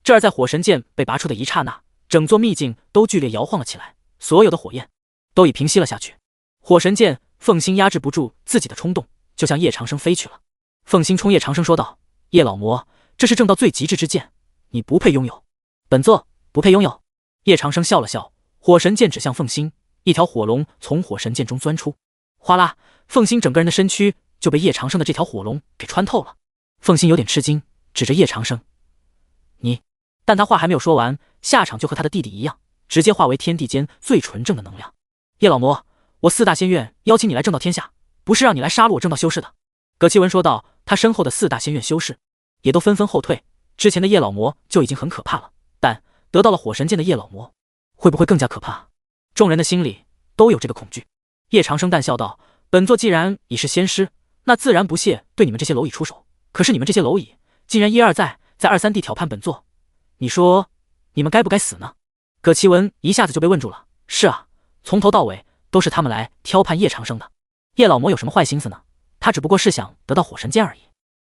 这儿在火神剑被拔出的一刹那，整座秘境都剧烈摇晃了起来，所有的火焰都已平息了下去。火神剑凤心压制不住自己的冲动，就向叶长生飞去了。凤心冲叶长生说道：“叶老魔，这是正道最极致之剑，你不配拥有。本座不配拥有。”叶长生笑了笑，火神剑指向凤心，一条火龙从火神剑中钻出，哗啦，凤心整个人的身躯就被叶长生的这条火龙给穿透了。凤心有点吃惊，指着叶长生：“你……”但他话还没有说完，下场就和他的弟弟一样，直接化为天地间最纯正的能量。叶老魔，我四大仙院邀请你来正道天下，不是让你来杀戮我正道修士的。葛其文说道。他身后的四大仙院修士也都纷纷后退。之前的叶老魔就已经很可怕了，但得到了火神剑的叶老魔，会不会更加可怕？众人的心里都有这个恐惧。叶长生淡笑道：“本座既然已是仙师，那自然不屑对你们这些蝼蚁出手。可是你们这些蝼蚁，竟然一而再，在二三地挑叛本座，你说你们该不该死呢？”葛其文一下子就被问住了。是啊，从头到尾都是他们来挑叛叶长生的。叶老魔有什么坏心思呢？他只不过是想得到火神剑而已。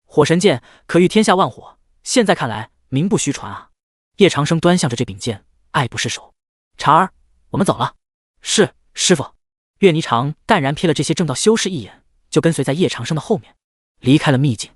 火神剑可御天下万火，现在看来名不虚传啊。叶长生端详着这柄剑，爱不释手。婵儿，我们走了。是，师傅。岳霓裳淡然瞥了这些正道修士一眼，就跟随在叶长生的后面，离开了秘境。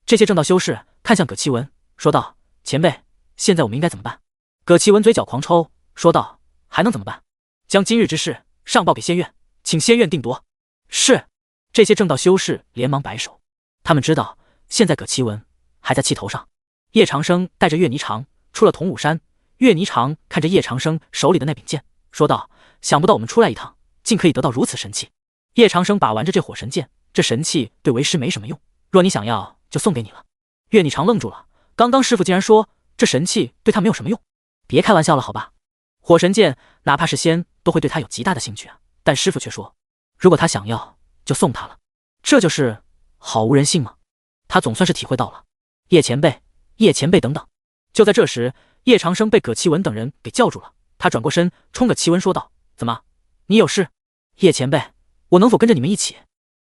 这些正道修士看向葛其文，说道：“前辈，现在我们应该怎么办？”葛其文嘴角狂抽，说道：“还能怎么办？将今日之事上报给仙院，请仙院定夺。”是。这些正道修士连忙摆手，他们知道现在葛其文还在气头上。叶长生带着岳霓裳出了桐武山，岳霓裳看着叶长生手里的那柄剑，说道：“想不到我们出来一趟，竟可以得到如此神器。”叶长生把玩着这火神剑，这神器对为师没什么用，若你想要，就送给你了。岳霓裳愣住了，刚刚师傅竟然说这神器对他没有什么用，别开玩笑了好吧？火神剑哪怕是仙都会对他有极大的兴趣啊，但师傅却说，如果他想要，就送他了，这就是好无人性吗？他总算是体会到了。叶前辈，叶前辈等等。就在这时，叶长生被葛其文等人给叫住了。他转过身，冲葛其文说道：“怎么，你有事？”叶前辈，我能否跟着你们一起？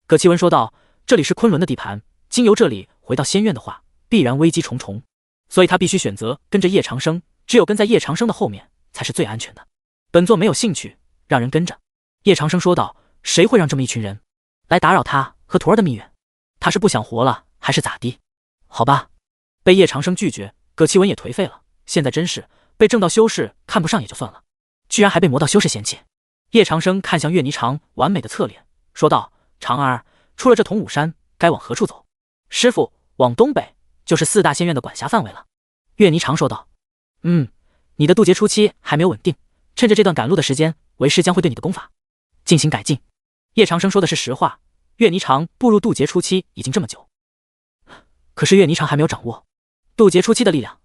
葛其文说道：“这里是昆仑的地盘，经由这里回到仙院的话，必然危机重重，所以他必须选择跟着叶长生，只有跟在叶长生的后面才是最安全的。本座没有兴趣让人跟着。”叶长生说道：“谁会让这么一群人来打扰他和徒儿的蜜月？他是不想活了，还是咋地？”好吧，被叶长生拒绝，葛其文也颓废了。现在真是被正道修士看不上也就算了，居然还被魔道修士嫌弃。叶长生看向岳霓裳完美的侧脸，说道：“长儿，出了这桐武山，该往何处走？”师傅，往东北，就是四大仙院的管辖范围了。岳霓裳说道：“你的渡劫初期还没有稳定，趁着这段赶路的时间，为师将会对你的功法进行改进。”叶长生说的是实话，岳霓裳步入渡劫初期已经这么久，可是岳霓裳还没有掌握渡劫初期的力量。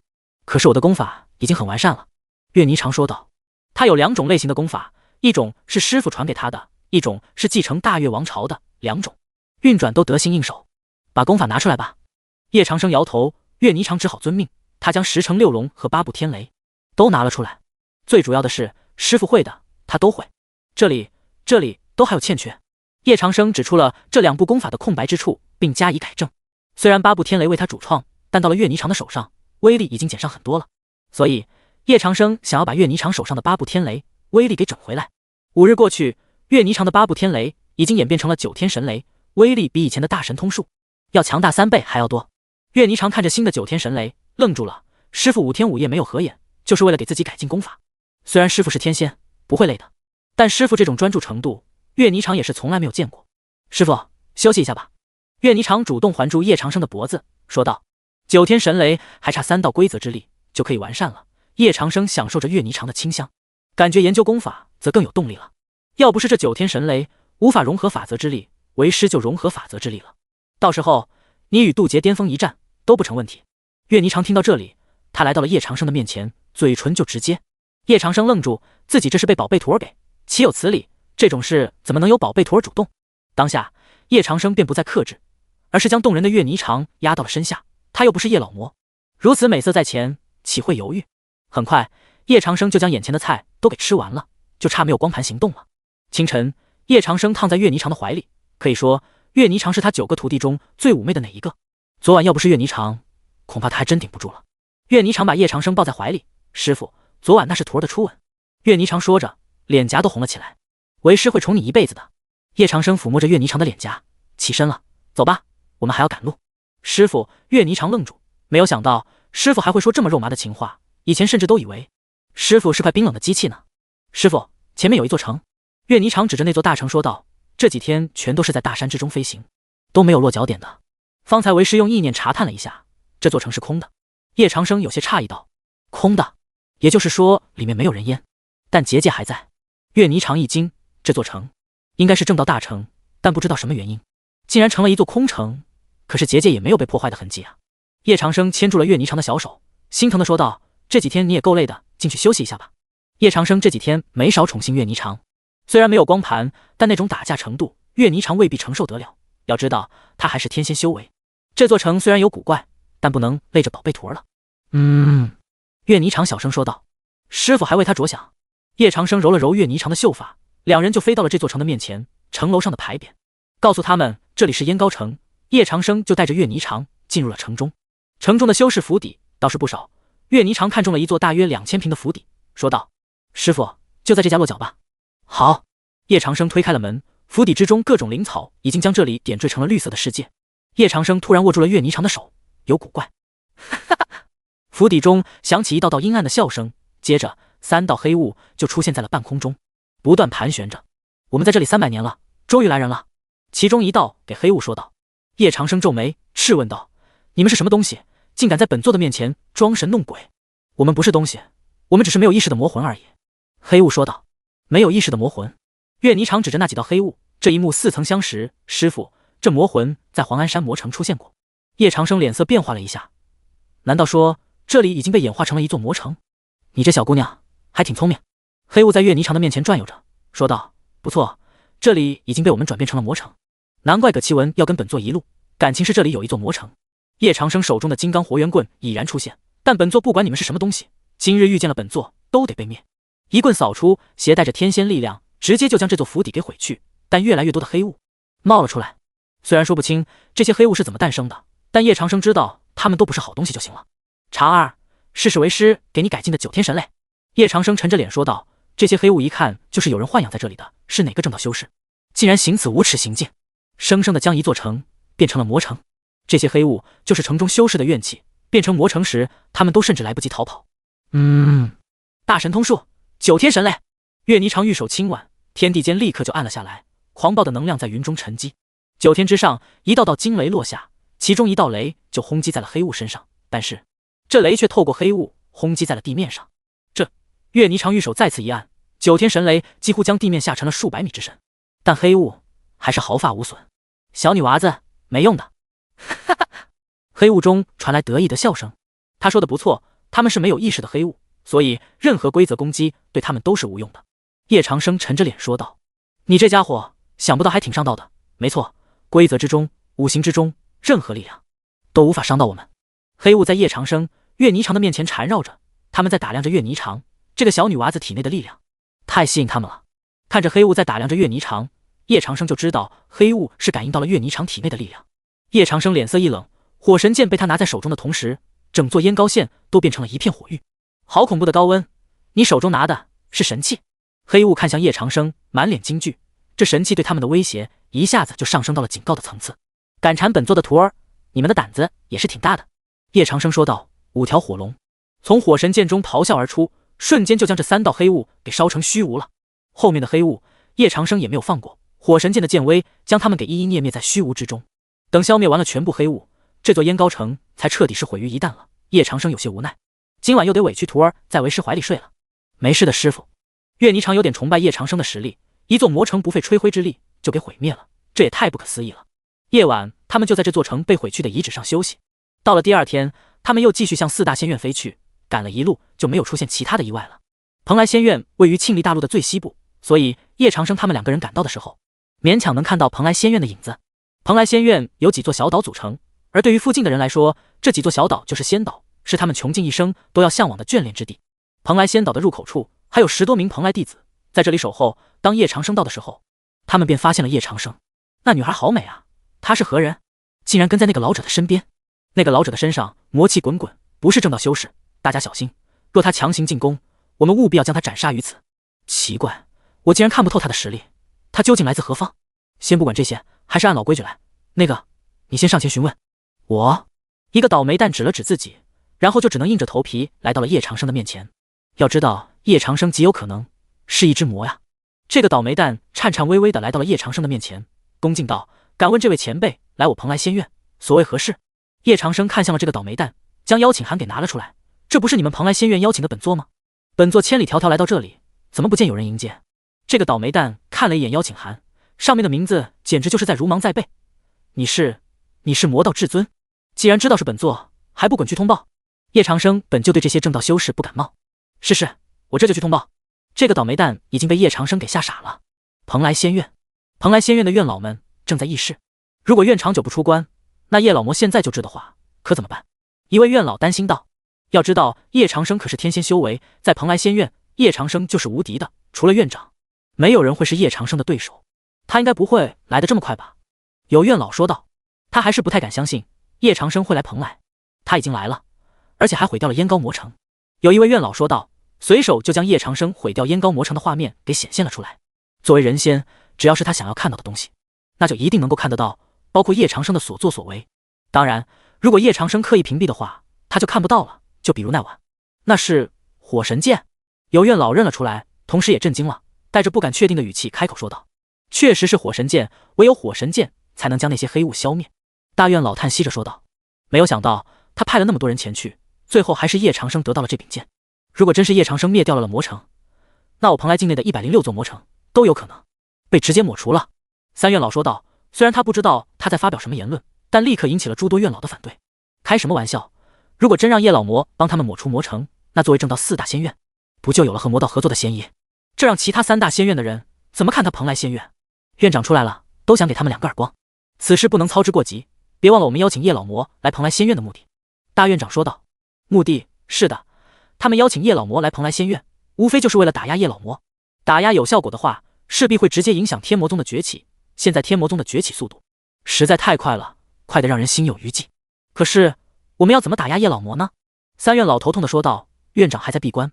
可是我的功法已经很完善了。岳霓裳说道，他有两种类型的功法，一种是师傅传给他的，一种是继承大越王朝的，两种运转都得心应手。把功法拿出来吧。叶长生摇头，岳霓裳只好遵命。他将10成6龙和8部天雷都拿了出来。最主要的是，师傅会的他都会，这里都还有欠缺。叶长生指出了这2部功法的空白之处，并加以改正。虽然8部天雷为他主创，但到了岳霓裳的手上，威力已经减上很多了。所以叶长生想要把岳霓裳手上的8部天雷威力给整回来。5日过去，岳霓裳的8部天雷已经演变成了9天神雷，威力比以前的大神通术要强大3倍还要多。岳霓裳看着新的9天神雷，愣住了。师傅5天5夜没有合眼，就是为了给自己改进功法。虽然师傅是天仙，不会累的，但师傅这种专注程度，岳霓裳也是从来没有见过。师傅，休息一下吧。岳霓裳主动环住叶长生的脖子，说道。9天神雷还差3道规则之力就可以完善了。叶长生享受着岳霓裳的清香，感觉研究功法则更有动力了。要不是这9天神雷无法融合法则之力，为师就融合法则之力了。到时候你与渡劫巅峰一战都不成问题。岳霓裳听到这里，他来到了叶长生的面前，嘴唇就直接。叶长生愣住，自己这是被宝贝徒儿给，岂有此理？这种事怎么能由宝贝徒儿主动？当下叶长生便不再克制，而是将动人的岳霓裳压到了身下。他又不是叶老魔，如此美色在前，岂会犹豫？很快叶长生就将眼前的菜都给吃完了，就差没有光盘行动了。清晨，叶长生躺在岳霓裳的怀里，可以说岳霓裳是他9个徒弟中最妩媚的哪一个。昨晚要不是岳霓裳，恐怕他还真顶不住了。岳霓裳把叶长生抱在怀里，师傅，昨晚那是徒儿的初吻。岳霓裳说着，脸颊都红了起来。为师会宠你一辈子的。叶长生抚摸着岳霓裳的脸颊，起身了，走吧，我们还要赶路。师傅，岳霓裳愣住，没有想到师傅还会说这么肉麻的情话，以前甚至都以为师傅是块冰冷的机器呢。师傅，前面有一座城。岳霓裳指着那座大城说道，这几天全都是在大山之中飞行，都没有落脚点的。方才为师用意念查探了一下，这座城是空的。叶长生有些诧异道，空的，也就是说里面没有人烟，但结界还在。岳霓裳一惊，这座城应该是正道大城，但不知道什么原因竟然成了一座空城，可是结界也没有被破坏的痕迹啊。叶长生牵住了岳霓裳的小手，心疼的说道，这几天你也够累的，进去休息一下吧。叶长生这几天没少宠幸岳霓裳，虽然没有光盘，但那种打架程度岳霓裳未必承受得了，要知道他还是天仙修为。这座城虽然有古怪，但不能累着宝贝徒儿了。岳霓裳小声说道，师傅还为他着想。叶长生揉了揉岳霓裳的秀发，两人就飞到了这座城的面前，城楼上的牌匾告诉他们这里是燕高城。叶长生就带着岳霓裳进入了城中。城中的修士府邸倒是不少，岳霓裳看中了一座大约2000平的府邸，说道，师傅，就在这家落脚吧。好。叶长生推开了门，府邸之中各种灵草已经将这里点缀成了绿色的世界。叶长生突然握住了岳霓裳的手，有古怪。府邸中响起一道道阴暗的笑声，接着3道黑雾就出现在了半空中，不断盘旋着。我们在这里300年了，终于来人了。其中一道给黑雾说道。叶长生皱眉质问道，你们是什么东西，竟敢在本座的面前装神弄鬼？我们不是东西，我们只是没有意识的魔魂而已。黑雾说道。没有意识的魔魂？岳霓裳指着那几道黑雾，这一幕似曾相识，师傅，这魔魂在黄安山魔城出现过。叶长生脸色变化了一下，难道说这里已经被演化成了一座魔城？你这小姑娘还挺聪明。黑雾在岳霓裳的面前转悠着，说道，不错，这里已经被我们转变成了魔城，难怪葛奇文要跟本座一路，感情是这里有一座魔城。叶长生手中的金刚活元棍已然出现，但本座不管你们是什么东西，今日遇见了本座都得被灭。一棍扫出，携带着天仙力量，直接就将这座府邸给毁去。但越来越多的黑雾冒了出来，虽然说不清这些黑雾是怎么诞生的，但叶长生知道他们都不是好东西就行了。查二，试试为师给你改进的9天神类。叶长生沉着脸说道，这些黑雾一看就是有人豢养在这里的，是哪个正道修士竟然行此无耻行径，生生的将一座城变成了魔城。这些黑雾就是城中修士的怨气，变成魔城时他们都甚至来不及逃跑。大神通术9天神类。岳霓裳玉手轻挽，天地间立刻就暗了下来，狂暴的能量在云中沉积。9天之上，一道道惊雷落下，其中一道雷就轰击在了黑雾身上，但是这雷却透过黑雾轰击在了地面上。岳霓裳玉手再次一按，9天神雷几乎将地面下沉了数百米之深，但黑雾还是毫发无损。小女娃子，没用的。黑雾中传来得意的笑声。他说的不错，他们是没有意识的黑雾，所以任何规则攻击对他们都是无用的。叶长生沉着脸说道，你这家伙想不到还挺上道的。没错，规则之中，五行之中，任何力量都无法伤到我们。黑雾在叶长生、岳霓裳的面前缠绕着，他们在打量着岳霓裳这个小女娃子体内的力量，太吸引他们了。看着黑雾在打量着岳霓裳，叶长生就知道黑雾是感应到了岳霓裳体内的力量。叶长生脸色一冷，火神剑被他拿在手中的同时，整座燕高县都变成了一片火域。好恐怖的高温，你手中拿的是神器？黑雾看向叶长生，满脸惊惧，这神器对他们的威胁一下子就上升到了警告的层次。敢缠本座的徒儿，你们的胆子也是挺大的。叶长生说道，5条火龙从火神剑中咆哮而出，瞬间就将这3道黑雾给烧成虚无了。后面的黑雾，叶长生也没有放过，火神剑的剑威将他们给一一灭灭在虚无之中。等消灭完了全部黑雾，这座燕高城才彻底是毁于一旦了。叶长生有些无奈，今晚又得委屈徒儿在为师怀里睡了。没事的，师傅。岳霓裳有点崇拜叶长生的实力，一座魔城不费吹灰之力就给毁灭了，这也太不可思议了。夜晚，他们就在这座城被毁去的遗址上休息。到了第2天，他们又继续向4大仙院飞去，赶了一路就没有出现其他的意外了。蓬莱仙院位于庆历大陆的最西部，所以叶长生他们2个人赶到的时候，勉强能看到蓬莱仙院的影子。蓬莱仙院由几座小岛组成，而对于附近的人来说，这几座小岛就是仙岛，是他们穷尽一生都要向往的眷恋之地。蓬莱仙岛的入口处还有10多名蓬莱弟子在这里守候。当叶长生到的时候，他们便发现了叶长生。那女孩好美啊，她是何人？竟然跟在那个老者的身边。那个老者的身上魔气滚滚，不是正道修士，大家小心，若他强行进攻，我们务必要将他斩杀于此。奇怪，我竟然看不透他的实力，他究竟来自何方？先不管这些，还是按老规矩来。那个，你先上前询问。我一个倒霉蛋指了指自己，然后就只能硬着头皮来到了叶长生的面前。要知道叶长生极有可能是一只魔呀。这个倒霉蛋颤颤巍巍地来到了叶长生的面前，恭敬道：敢问这位前辈，来我蓬莱仙院所谓何事？叶长生看向了这个倒霉蛋，将邀请函给拿了出来。这不是你们蓬莱仙院邀请的本座吗？本座千里迢迢来到这里，怎么不见有人迎接？这个倒霉蛋看了一眼邀请函，上面的名字简直就是在如芒在背。你是魔道至尊？既然知道是本座，还不滚去通报？叶长生本就对这些正道修士不感冒。是，我这就去通报。这个倒霉蛋已经被叶长生给吓傻了。蓬莱仙院的院老们正在议事，如果院长久不出关，那叶老魔现在就治的话，可怎么办？一位院老担心道。要知道叶长生可是天仙修为，在蓬莱仙院，叶长生就是无敌的，除了院长，没有人会是叶长生的对手。他应该不会来得这么快吧？有院老说道。他还是不太敢相信叶长生会来蓬莱。他已经来了，而且还毁掉了燕高魔城。有一位院老说道，随手就将叶长生毁掉燕高魔城的画面给显现了出来。作为人仙，只要是他想要看到的东西，那就一定能够看得到，包括叶长生的所作所为。当然，如果叶长生刻意屏蔽的话，他就看不到了。就比如那晚，那是火神剑。有院老认了出来，同时也震惊了，带着不敢确定的语气开口说道：确实是火神剑，唯有火神剑才能将那些黑雾消灭。大院老叹息着说道：没有想到他派了那么多人前去，最后还是叶长生得到了这柄剑。如果真是叶长生灭掉了魔城，那我蓬莱境内的106座魔城都有可能被直接抹除了。三院老说道，虽然他不知道他在发表什么言论，但立刻引起了诸多院老的反对。开什么玩笑，如果真让叶老魔帮他们抹除魔城，那作为正道4大仙院，不就有了和魔道合作的嫌疑？这让其他3大仙院的人怎么看他蓬莱仙院？院长出来了，都想给他们2个耳光。此事不能操之过急，别忘了我们邀请叶老魔来蓬莱仙院的目的。大院长说道。目的是的，他们邀请叶老魔来蓬莱仙院，无非就是为了打压叶老魔。打压有效果的话，势必会直接影响天魔宗的崛起。现在天魔宗的崛起速度实在太快了，快得让人心有余悸。可是我们要怎么打压叶老魔呢？三院老头痛地说道。院长还在闭关，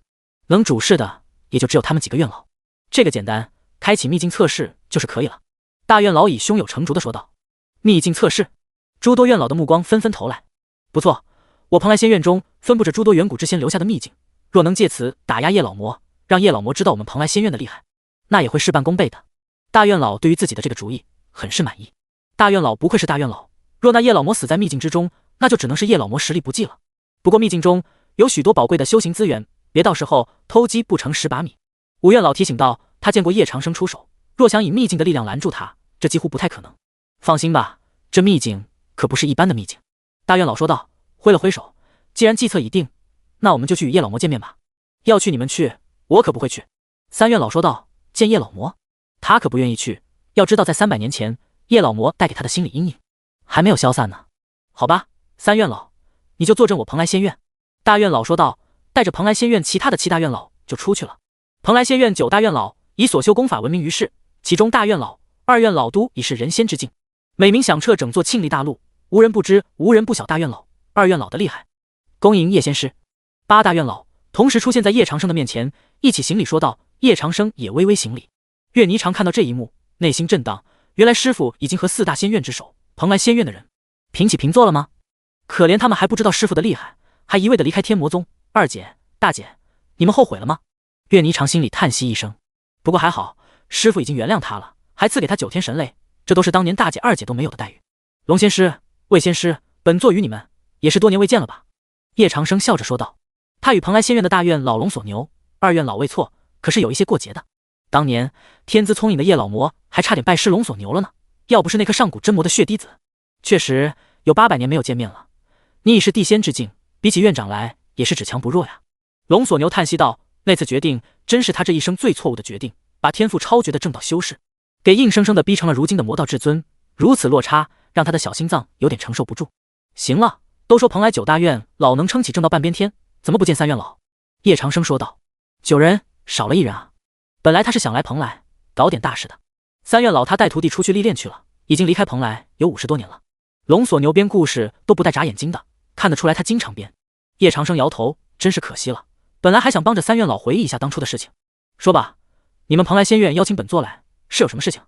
能主事的也就只有他们几个院老。这个简单，开启秘境测试就是可以了。大院老以胸有成竹地说道。秘境测试？诸多院老的目光纷纷投来。不错，我蓬莱仙院中分布着诸多远古之仙留下的秘境，若能借此打压叶老魔，让叶老魔知道我们蓬莱仙院的厉害，那也会事半功倍的。大院老对于自己的这个主意很是满意。大院老不愧是大院老，若那叶老魔死在秘境之中，那就只能是叶老魔实力不济了。不过秘境中有许多宝贵的修行资源，别到时候偷鸡不成蚀把米。五院老提醒道，他见过叶长生出手，若想以秘境的力量拦住他，这几乎不太可能。放心吧，这秘境可不是一般的秘境。大院老说道，挥了挥手，既然计策已定，那我们就去与叶老魔见面吧。要去你们去，我可不会去。三院老说道，见叶老魔，他可不愿意去。要知道在300年前，叶老魔带给他的心理阴影还没有消散呢。好吧，三院老，你就坐镇我蓬莱仙院。大院老说道，带着蓬莱仙院其他的7大院老就出去了。蓬莱仙院9大院老以所修功法闻名于世，其中大院老、2院老都已是人仙之境，美名响彻整座庆历大陆，无人不知，无人不晓大院老、2院老的厉害。恭迎叶仙师。8大院老同时出现在叶长生的面前，一起行礼说道。叶长生也微微行礼。岳霓裳看到这一幕，内心震荡，原来师傅已经和4大仙院之首蓬莱仙院的人平起平坐了吗？可怜他们还不知道师傅的厉害，还一味的离开天魔宗。二姐、大姐，你们后悔了吗？岳霓裳心里叹息一声，不过还好，师傅已经原谅他了，还赐给他9天神泪，这都是当年大姐、二姐都没有的待遇。龙仙师、魏仙师，本座与你们也是多年未见了吧？叶长生笑着说道。他与蓬莱仙院的大院老龙所牛、2院老魏错，可是有一些过节的。当年天资聪颖的叶老魔还差点拜师龙所牛了呢，要不是那颗上古真魔的血滴子。确实有800年没有见面了，你已是地仙之境，比起院长来也是只强不弱呀。龙所牛叹息道，那次决定真是他这一生最错误的决定，把天赋超绝的正道修士给硬生生的逼成了如今的魔道至尊，如此落差让他的小心脏有点承受不住。行了，都说蓬莱9大院老能撑起正道半边天，怎么不见3院老？叶长生说道。9人少了1人啊，本来他是想来蓬莱搞点大事的。3院老他带徒弟出去历练去了，已经离开蓬莱有50多年了。龙所牛编故事都不带眨眼睛的，看得出来他经常编。叶长生摇头，真是可惜了，本来还想帮着3院老回忆一下当初的事情。说吧，你们蓬莱仙院邀请本座来是有什么事情？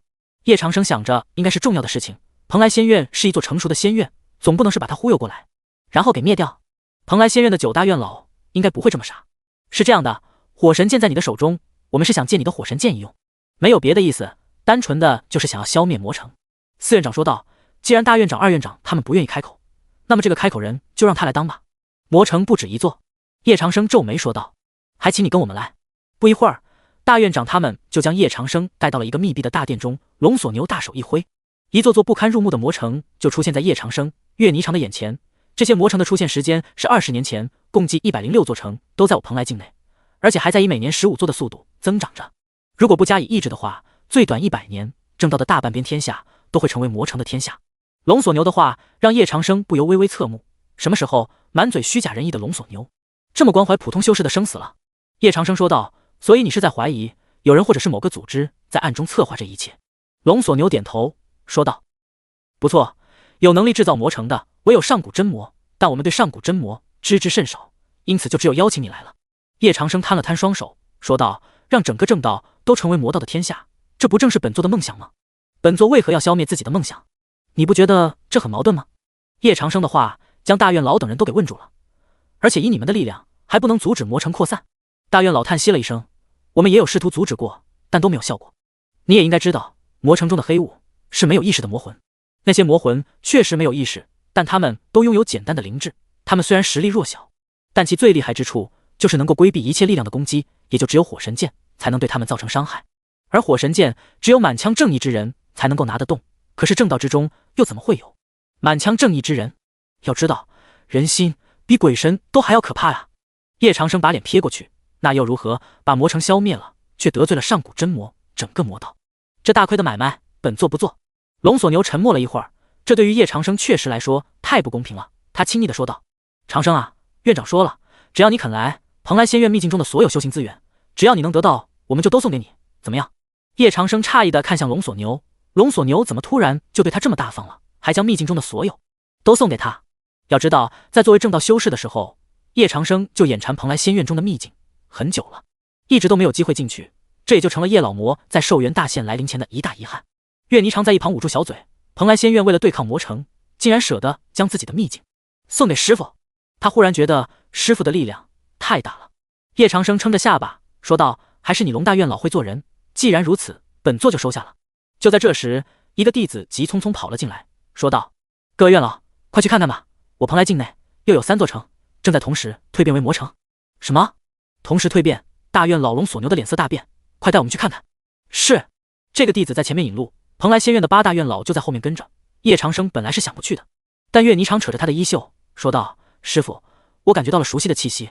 叶长生想着应该是重要的事情，蓬莱仙院是一座成熟的仙院，总不能是把他忽悠过来，然后给灭掉。蓬莱仙院的9大院老应该不会这么傻。是这样的，火神剑在你的手中，我们是想借你的火神剑一用，没有别的意思，单纯的就是想要消灭魔城。4院长说道，既然大院长、2院长他们不愿意开口，那么这个开口人就让他来当吧。魔城不止一座，叶长生皱眉说道，还请你跟我们来。不一会儿，大院长他们就将叶长生带到了一个密闭的大殿中，龙索牛大手一挥，一座座不堪入目的魔城就出现在叶长生、岳霓裳的眼前。这些魔城的出现时间是20年前，共计106座城都在我蓬莱境内，而且还在以每年15座的速度增长着。如果不加以抑制的话，最短100年，正道的大半边天下都会成为魔城的天下。龙索牛的话让叶长生不由微微侧目，什么时候满嘴虚假仁义的龙索牛这么关怀普通修士的生死了？叶长生说道，所以你是在怀疑有人或者是某个组织在暗中策划这一切？龙索牛点头说道，不错，有能力制造魔城的唯有上古真魔，但我们对上古真魔知之甚少，因此就只有邀请你来了。叶长生摊了摊双手说道，让整个正道都成为魔道的天下，这不正是本座的梦想吗？本座为何要消灭自己的梦想？你不觉得这很矛盾吗？叶长生的话将大院老等人都给问住了，而且以你们的力量还不能阻止魔城扩散。大院老叹息了一声，我们也有试图阻止过，但都没有效果。你也应该知道，魔城中的黑雾是没有意识的魔魂，那些魔魂确实没有意识，但他们都拥有简单的灵智。他们虽然实力弱小，但其最厉害之处就是能够规避一切力量的攻击，也就只有火神剑才能对他们造成伤害。而火神剑只有满腔正义之人才能够拿得动，可是正道之中又怎么会有满腔正义之人？要知道，人心比鬼神都还要可怕呀！叶长生把脸撇过去，那又如何？把魔城消灭了，却得罪了上古真魔，整个魔道，这大亏的买卖，本座不做。龙索牛沉默了一会儿，这对于叶长生确实来说太不公平了。他轻昵地说道，长生啊，院长说了，只要你肯来，蓬莱仙院秘境中的所有修行资源，只要你能得到，我们就都送给你，怎么样？叶长生诧异地看向龙索牛，龙索牛怎么突然就对他这么大方了，还将秘境中的所有都送给他？要知道，在作为正道修士的时候，叶长生就眼馋蓬莱仙院中的秘境很久了，一直都没有机会进去，这也就成了叶老魔在寿元大限来临前的一大遗憾。岳霓裳在一旁捂住小嘴，蓬莱仙院为了对抗魔城，竟然舍得将自己的秘境送给师傅。他忽然觉得师傅的力量太大了。叶长生撑着下巴说道，还是你龙大院老会做人，既然如此，本座就收下了。就在这时，一个弟子急匆匆跑了进来，说道，各位院老，快去看看吧，我蓬莱境内又有3座城正在同时蜕变为魔城。什么？同时蜕变？大院老龙索牛的脸色大变，快带我们去看看。是。这个弟子在前面引路，蓬莱仙院的8大院老就在后面跟着。叶长生本来是想不去的，但岳霓裳扯着他的衣袖说道，师傅，我感觉到了熟悉的气息，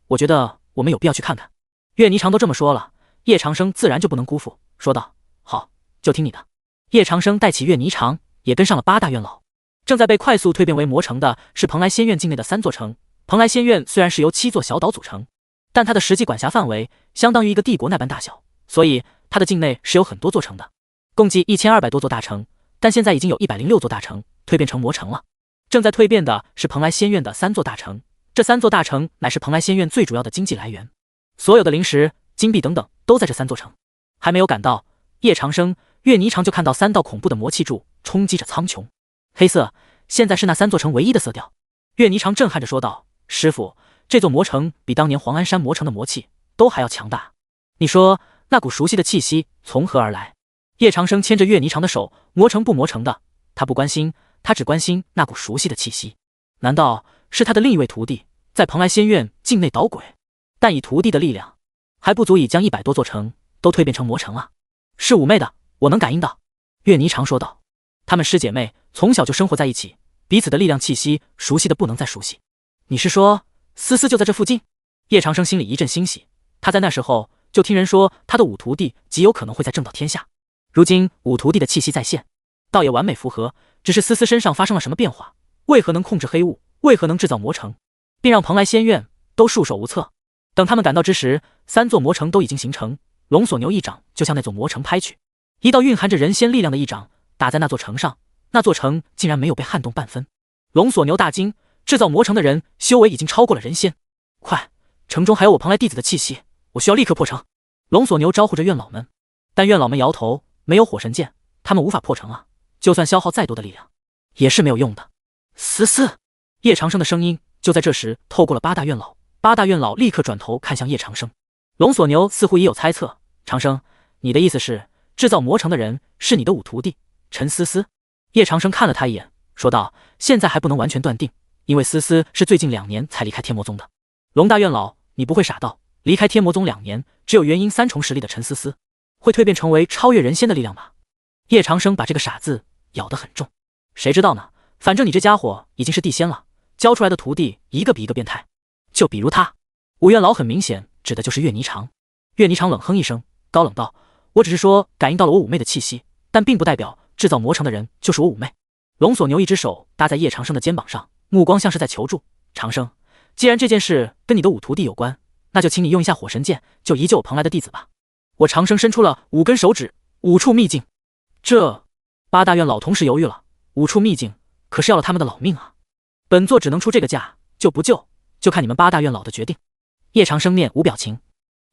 我觉得我们有必要去看看。岳霓裳都这么说了，叶长生自然就不能辜负，说道，好，就听你的。叶长生带起岳霓裳也跟上了8大院老。正在被快速蜕变为魔城的是蓬莱仙院境内的3座城。蓬莱仙院虽然是由7座小岛组成，但它的实际管辖范围相当于一个帝国那般大小，所以它的境内是有很多座城的，共计1200多座大城，但现在已经有106座大城蜕变成魔城了。正在蜕变的是蓬莱仙院的3座大城，这3座大城乃是蓬莱仙院最主要的经济来源，所有的灵石、金币等等都在这3座城。还没有赶到，叶长生、岳霓裳就看到3道恐怖的魔气柱冲击着苍穹，黑色，现在是那3座城唯一的色调。岳霓裳震撼着说道，师傅，这座魔城比当年黄安山魔城的魔气都还要强大，你说那股熟悉的气息从何而来？叶长生牵着岳霓裳的手，魔城不魔城的他不关心，他只关心那股熟悉的气息。难道是他的另一位徒弟在蓬莱仙院境内捣鬼？但以徒弟的力量还不足以将100多座城都蜕变成魔城啊。是妩媚的，我能感应到。岳霓裳说道，她们师姐妹从小就生活在一起，彼此的力量气息熟悉的不能再熟悉。你是说思思就在这附近？叶长生心里一阵欣喜，他在那时候就听人说他的5徒弟极有可能会在正道天下，如今5徒弟的气息再现，倒也完美符合。只是思思身上发生了什么变化？为何能控制黑雾？为何能制造魔城，并让蓬莱仙院都束手无策？等他们赶到之时，3座魔城都已经形成。龙索牛一掌就向那座魔城拍去，一道蕴含着人仙力量的一掌打在那座城上，那座城竟然没有被撼动半分。龙索牛大惊，制造魔城的人修为已经超过了人仙。快，城中还有我蓬莱弟子的气息，我需要立刻破城。龙索牛招呼着院老们，但院老们摇头，没有火神剑，他们无法破城啊，就算消耗再多的力量也是没有用的。思思！叶长生的声音就在这时透过了八大院老。八大院老立刻转头看向叶长生。龙索牛似乎也有猜测，长生，你的意思是制造魔城的人是你的五徒弟陈思思？叶长生看了他一眼，说道：现在还不能完全断定，因为思思是最近2年才离开天魔宗的。龙大院老，你不会傻到离开天魔宗2年，只有元婴3重实力的陈思思会蜕变成为超越人仙的力量吧？叶长生把这个傻字咬得很重。谁知道呢？反正你这家伙已经是地仙了，教出来的徒弟一个比一个变态。就比如他。五院老很明显指的就是岳霓裳。岳霓裳冷哼一声，高冷道：我只是说感应到了我五妹的气息，但并不代表制造魔城的人就是我五妹。龙索牛一只手搭在叶长生的肩膀上，目光像是在求助。长生，既然这件事跟你的五徒弟有关，那就请你用一下火神剑救一救蓬莱的弟子吧。我长生伸出了5根手指，5处秘境。这八大院老同时犹豫了，5处秘境可是要了他们的老命啊！本座只能出这个价，救不救就看你们八大院老的决定。叶长生面无表情。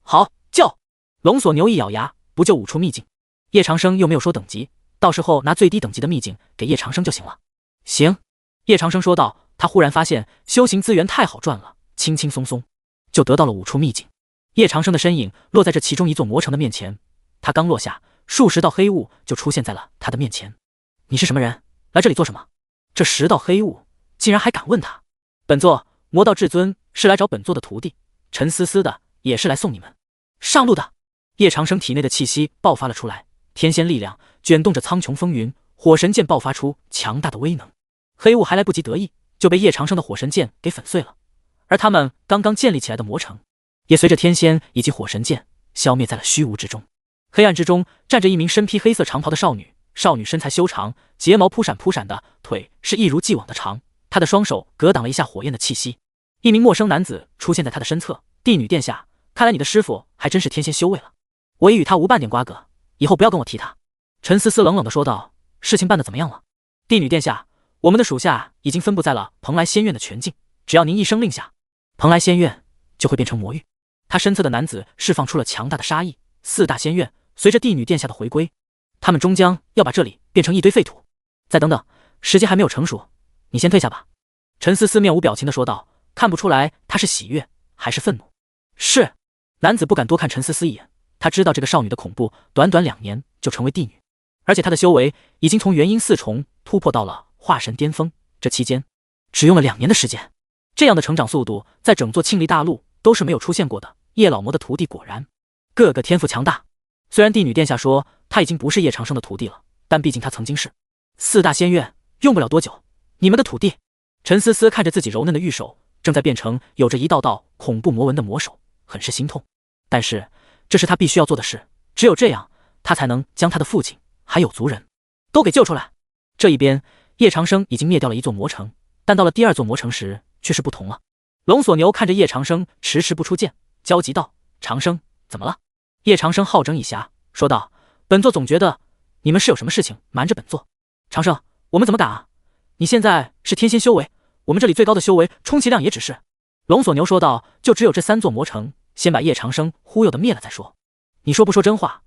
好，救！龙索牛一咬牙，不救5处秘境。叶长生又没有说等级，到时候拿最低等级的秘境给叶长生就行了。行，叶长生说道。他忽然发现修行资源太好赚了，轻轻松松就得到了5处秘境。叶长生的身影落在这其中一座魔城的面前，他刚落下，数十道黑雾就出现在了他的面前。你是什么人？来这里做什么？这10道黑雾竟然还敢问他！本座魔道至尊是来找本座的徒弟陈思思的，也是来送你们上路的。叶长生体内的气息爆发了出来，天仙力量卷动着苍穹风云，火神剑爆发出强大的威能。黑雾还来不及得意，就被叶长生的火神剑给粉碎了，而他们刚刚建立起来的魔城也随着天仙以及火神剑消灭在了虚无之中。黑暗之中站着一名身披黑色长袍的少女，少女身材修长，睫毛扑闪扑闪的，腿是一如既往的长，她的双手格挡了一下火焰的气息。一名陌生男子出现在她的身侧，帝女殿下，看来你的师傅还真是天仙修为了，我也与他无半点瓜葛，以后不要跟我提他。陈思思冷冷地说道。事情办得怎么样了？帝女殿下，我们的属下已经分布在了蓬莱仙院的全境，只要您一声令下，蓬莱仙院就会变成魔域。他身侧的男子释放出了强大的杀意。4大仙院随着帝女殿下的回归，他们终将要把这里变成一堆废土。再等等，时机还没有成熟，你先退下吧。陈思思面无表情地说道，看不出来他是喜悦还是愤怒。是。男子不敢多看陈思思一眼，他知道这个少女的恐怖，短短2年就成为帝女，而且她的修为已经从元婴4重突破到了化神巅峰，这期间只用了2年的时间。这样的成长速度在整座庆历大陆都是没有出现过的。叶老魔的徒弟果然个个天赋强大，虽然帝女殿下说他已经不是叶长生的徒弟了，但毕竟他曾经是。4大仙院用不了多久，你们的徒弟。陈思思看着自己柔嫩的玉手正在变成有着一道道恐怖魔纹的魔手，很是心痛，但是这是他必须要做的事，只有这样他才能将他的父亲还有族人都给救出来。这一边叶长生已经灭掉了1座魔城，但到了第2座魔城时却是不同了。龙索牛看着叶长生迟迟不出剑，焦急道：长生怎么了？叶长生好整以暇说道：本座总觉得你们是有什么事情瞒着本座。长生，我们怎么敢啊？你现在是天仙修为，我们这里最高的修为充其量也只是……龙索牛说道，就只有这3座魔城，先把叶长生忽悠的灭了再说。你说不说真话？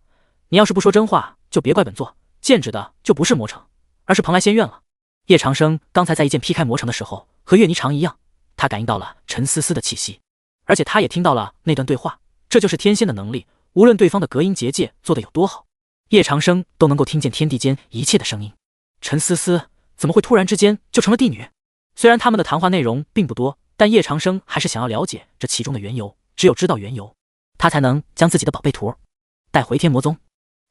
你要是不说真话，就别怪本座剑指的就不是魔城，而是蓬莱仙院了。叶长生刚才在一剑劈开魔城的时候，和岳霓裳一样，他感应到了陈思思的气息，而且他也听到了那段对话，这就是天仙的能力，无论对方的隔音结界做得有多好，叶长生都能够听见天地间一切的声音。陈思思怎么会突然之间就成了帝女？虽然他们的谈话内容并不多，但叶长生还是想要了解这其中的缘由，只有知道缘由，他才能将自己的宝贝徒带回天魔宗。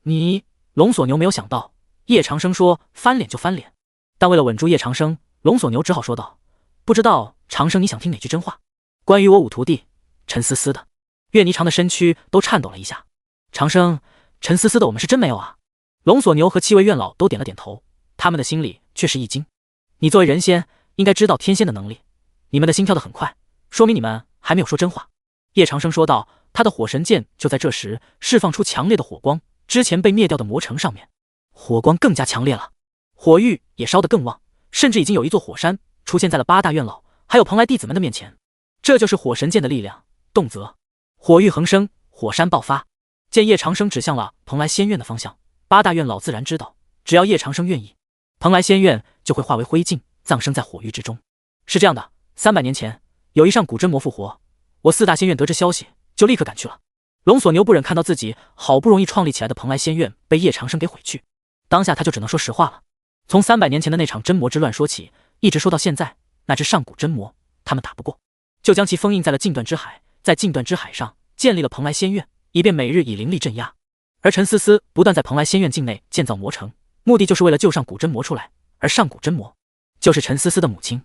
你……龙索牛没有想到叶长生说翻脸就翻脸，但为了稳住叶长生，龙索牛只好说道：不知道长生你想听哪句真话？关于我五徒弟陈思思的。岳霓裳的身躯都颤抖了一下。长生，陈思思的我们是真没有啊。龙索牛和7位院老都点了点头，他们的心里却是一惊。你作为人仙，应该知道天仙的能力，你们的心跳得很快，说明你们还没有说真话。叶长生说道，他的火神剑就在这时释放出强烈的火光，之前被灭掉的魔城上面火光更加强烈了，火域也烧得更旺，甚至已经有一座火山出现在了8大院老还有蓬莱弟子们的面前。这就是火神剑的力量，动则火域横生，火山爆发。见叶长生指向了蓬莱仙院的方向，8大院老自然知道，只要叶长生愿意，蓬莱仙院就会化为灰烬，葬身在火狱之中。是这样的，300年前有一上古真魔复活，我4大仙院得知消息，就立刻赶去了。龙索牛不忍看到自己好不容易创立起来的蓬莱仙院被叶长生给毁去，当下他就只能说实话了。从300年前的那场真魔之乱说起，一直说到现在，那只上古真魔他们打不过，就将其封印在了禁断之海，在禁断之海上建立了蓬莱仙院，以便每日以灵力镇压。而陈思思不断在蓬莱仙院境内建造魔城，目的就是为了救上古真魔出来，而上古真魔就是陈思思的母亲。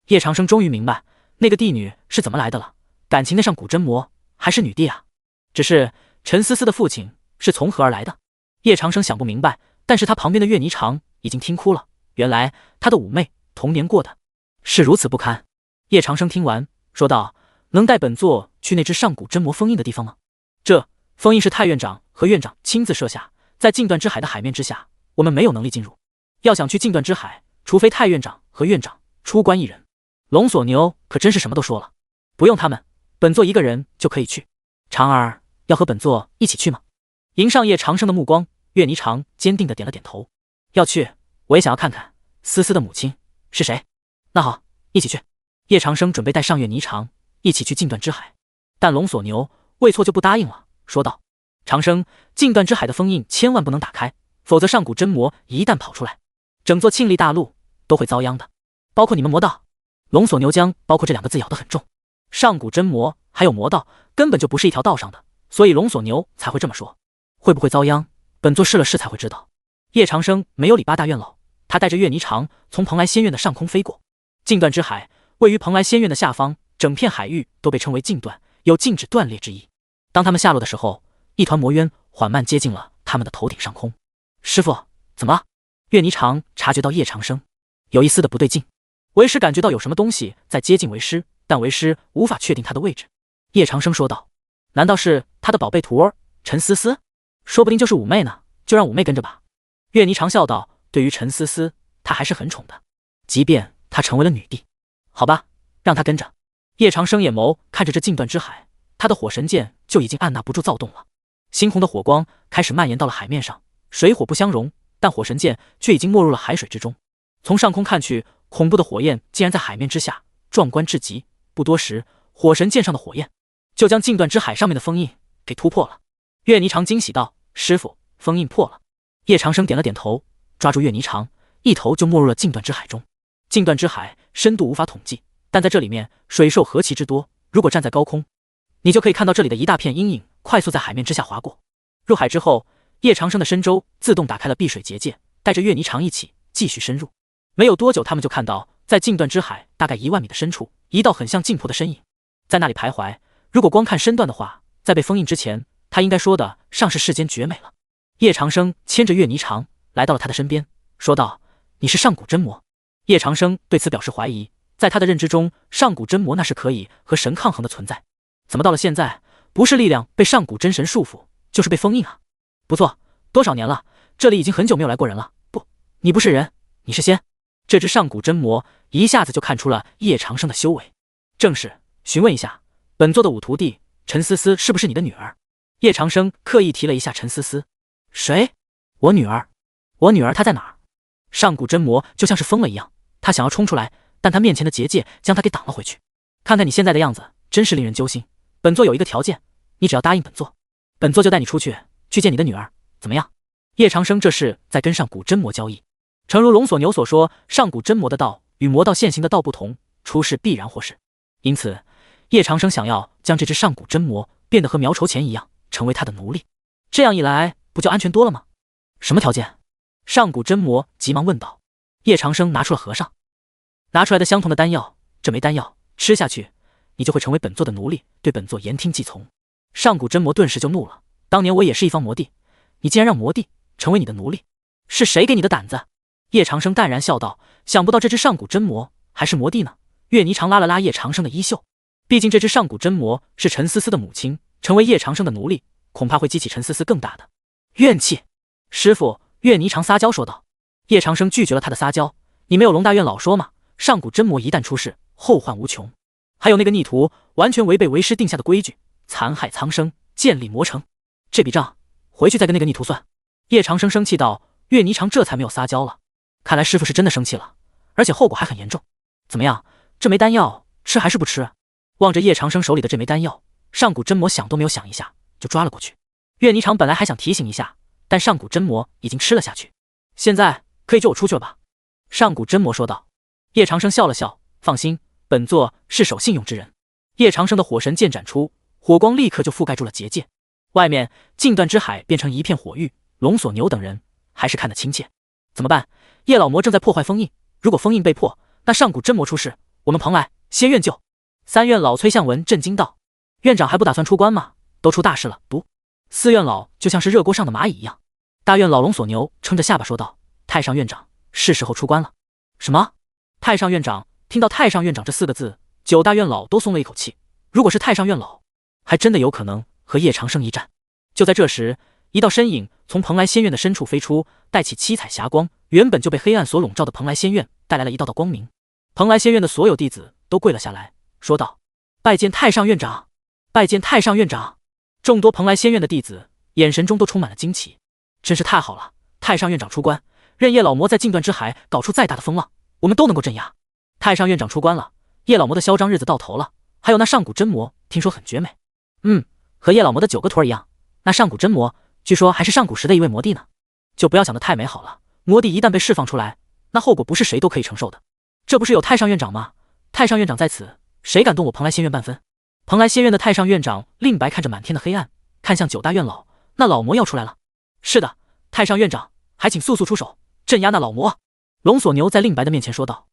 叶长生终于明白那个帝女是怎么来的了，感情那上古真魔还是女帝啊。只是陈思思的父亲是从何而来的？叶长生想不明白，但是他旁边的岳霓裳已经听哭了，原来他的五妹童年过的是如此不堪。叶长生听完说道：“能带本座去那只上古真魔封印的地方吗？”这封印是太院长和院长亲自设下，在禁断之海的海面之下，我们没有能力进入。要想去禁断之海，除非太院长和院长出关一人。龙索牛可真是什么都说了，不用他们，本座一个人就可以去。长儿要和本座一起去吗？迎上叶长生的目光，岳霓裳坚定地点了点头。要去，我也想要看看思思的母亲是谁。那好，一起去。叶长生准备带上岳霓裳一起去禁断之海，但龙索牛未错就不答应了，说道：“长生，禁断之海的封印千万不能打开，否则上古真魔一旦跑出来，整座庆历大陆都会遭殃的，包括你们魔道。”龙索牛将包括这2个字咬得很重，上古真魔还有魔道根本就不是一条道上的，所以龙索牛才会这么说。会不会遭殃，本座试了试才会知道。叶长生没有理8大院老，他带着岳霓裳从蓬莱仙院的上空飞过。禁断之海位于蓬莱仙院的下方，整片海域都被称为禁断，有禁止断裂之意。当他们下落的时候，一团魔渊缓慢接近了他们的头顶上空。师父，怎么了？岳霓裳察觉到叶长生有一丝的不对劲。为师感觉到有什么东西在接近为师，但为师无法确定他的位置。叶长生说道：“难道是他的宝贝徒儿陈思思？说不定就是五妹呢，就让五妹跟着吧。”岳霓裳笑道：“对于陈思思，他还是很宠的，即便她成为了女帝。好吧，让她跟着。”叶长生眼眸看着这禁断之海，他的火神剑就已经按捺不住躁动了，猩红的火光开始蔓延到了海面上，水火不相容，但火神剑却已经没入了海水之中。从上空看去，恐怖的火焰竟然在海面之下，壮观至极。不多时，火神剑上的火焰就将禁断之海上面的封印给突破了。岳霓裳惊喜道：“师父，封印破了。”叶长生点了点头，抓住岳霓裳，一头就没入了禁断之海中。禁断之海深度无法统计，但在这里面水兽何其之多，如果站在高空，你就可以看到这里的一大片阴影快速在海面之下划过。入海之后，叶长生的身周自动打开了碧水结界，带着岳霓裳一起继续深入。没有多久，他们就看到在禁断之海大概1万米的深处，一道很像镜魄的身影在那里徘徊。如果光看身段的话，在被封印之前，他应该说的上是世间绝美了。叶长生牵着岳霓裳来到了他的身边，说道：“你是上古真魔？”叶长生对此表示怀疑，在他的认知中，上古真魔那是可以和神抗衡的存在，怎么到了现在，不是力量被上古真神束缚，就是被封印啊？不错，多少年了，这里已经很久没有来过人了。不，你不是人，你是仙。这只上古真魔一下子就看出了叶长生的修为。正是，询问一下，本座的五徒弟陈思思是不是你的女儿？叶长生刻意提了一下陈思思。谁？我女儿？我女儿她在哪儿？上古真魔就像是疯了一样，他想要冲出来，但他面前的结界将他给挡了回去。看看你现在的样子，真是令人揪心。本座有一个条件，你只要答应本座就带你出去见你的女儿，怎么样？叶长生这是在跟上古真魔交易。诚如龙索牛所说，上古真魔的道与魔道现行的道不同，出世必然祸事。因此，叶长生想要将这只上古真魔变得和苗筹钱一样，成为他的奴隶。这样一来，不就安全多了吗？什么条件？上古真魔急忙问道。叶长生拿出了和尚拿出来的相同的丹药，这枚丹药吃下去，你就会成为本座的奴隶，对本座言听计从。上古真魔顿时就怒了，当年我也是一方魔帝，你竟然让魔帝成为你的奴隶，是谁给你的胆子？叶长生淡然笑道：“想不到这只上古真魔还是魔帝呢。”岳霓裳拉了拉叶长生的衣袖，毕竟这只上古真魔是陈思思的母亲，成为叶长生的奴隶，恐怕会激起陈思思更大的怨气。师父，岳霓裳撒娇说道。叶长生拒绝了他的撒娇：“你没有龙大院老说吗？上古真魔一旦出世，后患无穷。还有那个逆徒，完全违背为师定下的规矩，残害苍生，建立魔城。这笔账回去再跟那个逆徒算。”叶长生生气道。岳霓裳这才没有撒娇了。看来师父是真的生气了，而且后果还很严重。怎么样，这枚丹药吃还是不吃？望着叶长生手里的这枚丹药，上古真魔想都没有想一下就抓了过去。岳霓裳本来还想提醒一下，但上古真魔已经吃了下去。现在可以救我出去了吧？上古真魔说道。叶长生笑了笑，放心，本座是守信用之人。叶长生的火神剑斩出，火光立刻就覆盖住了结界，外面禁断之海变成一片火域，龙索牛等人还是看得亲切。怎么办？叶老魔正在破坏封印，如果封印被破，那上古真魔出事，我们蓬莱仙院就……三院老崔向文震惊道：“院长还不打算出关吗？都出大事了！”不，四院老就像是热锅上的蚂蚁一样。大院老龙索牛撑着下巴说道：“太上院长，是时候出关了。”什么？太上院长？听到太上院长这4个字，九大院老都松了一口气。如果是太上院老，还真的有可能和叶长生一战。就在这时，一道身影从蓬莱仙院的深处飞出，带起七彩霞光，原本就被黑暗所笼罩的蓬莱仙院带来了一道道光明。蓬莱仙院的所有弟子都跪了下来，说道：“拜见太上院长，拜见太上院长。”众多蓬莱仙院的弟子眼神中都充满了惊奇，真是太好了！太上院长出关，任叶老魔在禁断之海搞出再大的风浪，我们都能够镇压。太上院长出关了，叶老魔的嚣张日子到头了。还有那上古真魔，听说很绝美。和叶老魔的9个腿一样。那上古真魔，据说还是上古时的一位魔帝呢。就不要想得太美好了，魔帝一旦被释放出来，那后果不是谁都可以承受的。这不是有太上院长吗？太上院长在此，谁敢动我蓬莱仙院半分？蓬莱仙院的太上院长令白看着满天的黑暗，看向九大院老，那老魔要出来了。是的，太上院长，还请速速出手，镇压那老魔。龙索牛在令白的面前说道。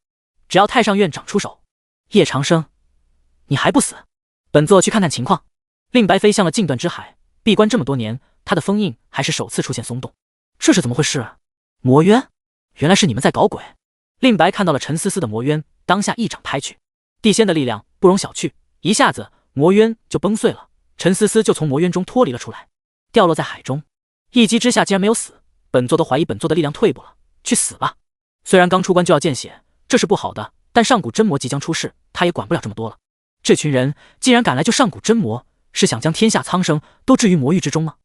只要太上院长出手，叶长生，你还不死？本座去看看情况。令白飞向了禁断之海，闭关这么多年，他的封印还是首次出现松动。这是怎么回事？魔渊，原来是你们在搞鬼。令白看到了陈思思的魔渊，当下一掌拍去。地仙的力量不容小觑，一下子魔渊就崩碎了，陈思思就从魔渊中脱离了出来，掉落在海中。一击之下竟然没有死，本座都怀疑本座的力量退步了。去死吧！虽然刚出关就要见血，这是不好的，但上古真魔即将出世，他也管不了这么多了。这群人竟然敢来救上古真魔，是想将天下苍生都置于魔域之中吗？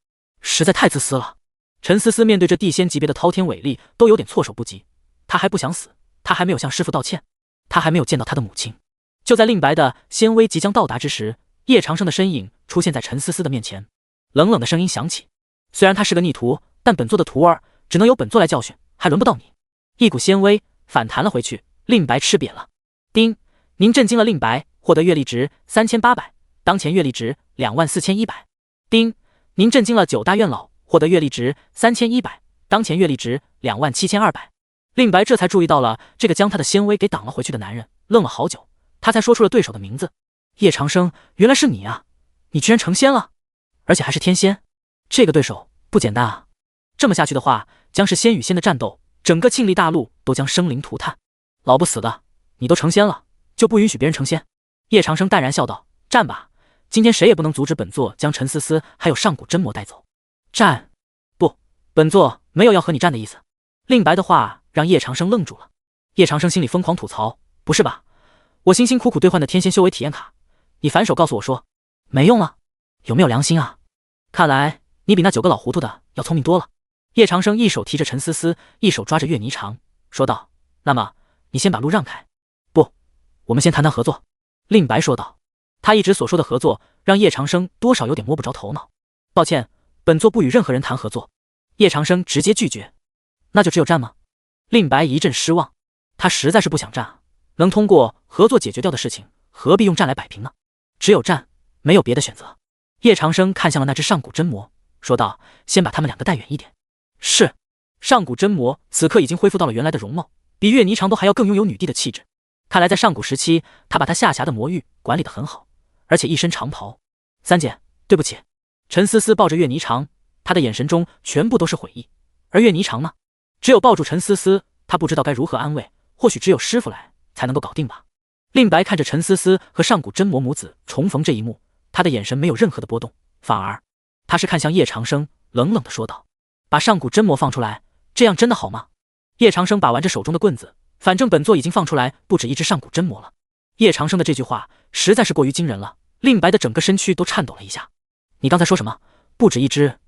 实在太自私了。陈思思面对这地仙级别的滔天伟力，都有点措手不及。他还不想死，他还没有向师父道歉，他还没有见到他的母亲。就在令白的仙威即将到达之时，叶长生的身影出现在陈思思的面前，冷冷的声音响起：“虽然他是个逆徒，但本座的徒儿只能由本座来教训，还轮不到你。”一股仙威反弹了回去，令白吃瘪了。丁，您震惊了令白，获得阅历值3800，当前阅历值24100。丁，您震惊了九大院老，获得阅历值3100，当前阅历值27200。令白这才注意到了这个将他的仙威给挡了回去的男人，愣了好久，他才说出了对手的名字：叶长生，原来是你啊！你居然成仙了，而且还是天仙，这个对手不简单啊！这么下去的话，将是仙与仙的战斗，整个庆历大陆都将生灵涂炭。老不死的，你都成仙了，就不允许别人成仙？叶长生淡然笑道：“战吧，今天谁也不能阻止本座将陈思思还有上古真魔带走。”战？不，本座没有要和你战的意思。令白的话让叶长生愣住了。叶长生心里疯狂吐槽：“不是吧，我辛辛苦苦兑换的天仙修为体验卡，你反手告诉我说没用了，有没有良心啊？看来你比那9个老糊涂的要聪明多了。”叶长生一手提着陈思思，一手抓着岳霓裳，说道：“那么你先把路让开。”不，我们先谈谈合作。令白说道。他一直所说的合作让叶长生多少有点摸不着头脑。抱歉，本座不与任何人谈合作。叶长生直接拒绝。那就只有战吗？令白一阵失望，他实在是不想战，能通过合作解决掉的事情，何必用战来摆平呢？只有战，没有别的选择。叶长生看向了那只上古真魔，说道：“先把他们2个带远一点。”是。上古真魔此刻已经恢复到了原来的容貌，比岳霓裳都还要更拥有女帝的气质。看来在上古时期，他把他下辖的魔域管理得很好，而且一身长袍。三姐，对不起。陈思思抱着岳霓裳，她的眼神中全部都是悔意。而岳霓裳呢，只有抱住陈思思，她不知道该如何安慰，或许只有师傅来才能够搞定吧。令白看着陈思思和上古真魔母子重逢这一幕，他的眼神没有任何的波动，反而他是看向叶长生，冷冷的说道：“把上古真魔放出来，这样真的好吗？”叶长生把玩着手中的棍子，反正本座已经放出来不止一只上古真魔了。叶长生的这句话实在是过于惊人了，令白的整个身躯都颤抖了一下。你刚才说什么？不止一只？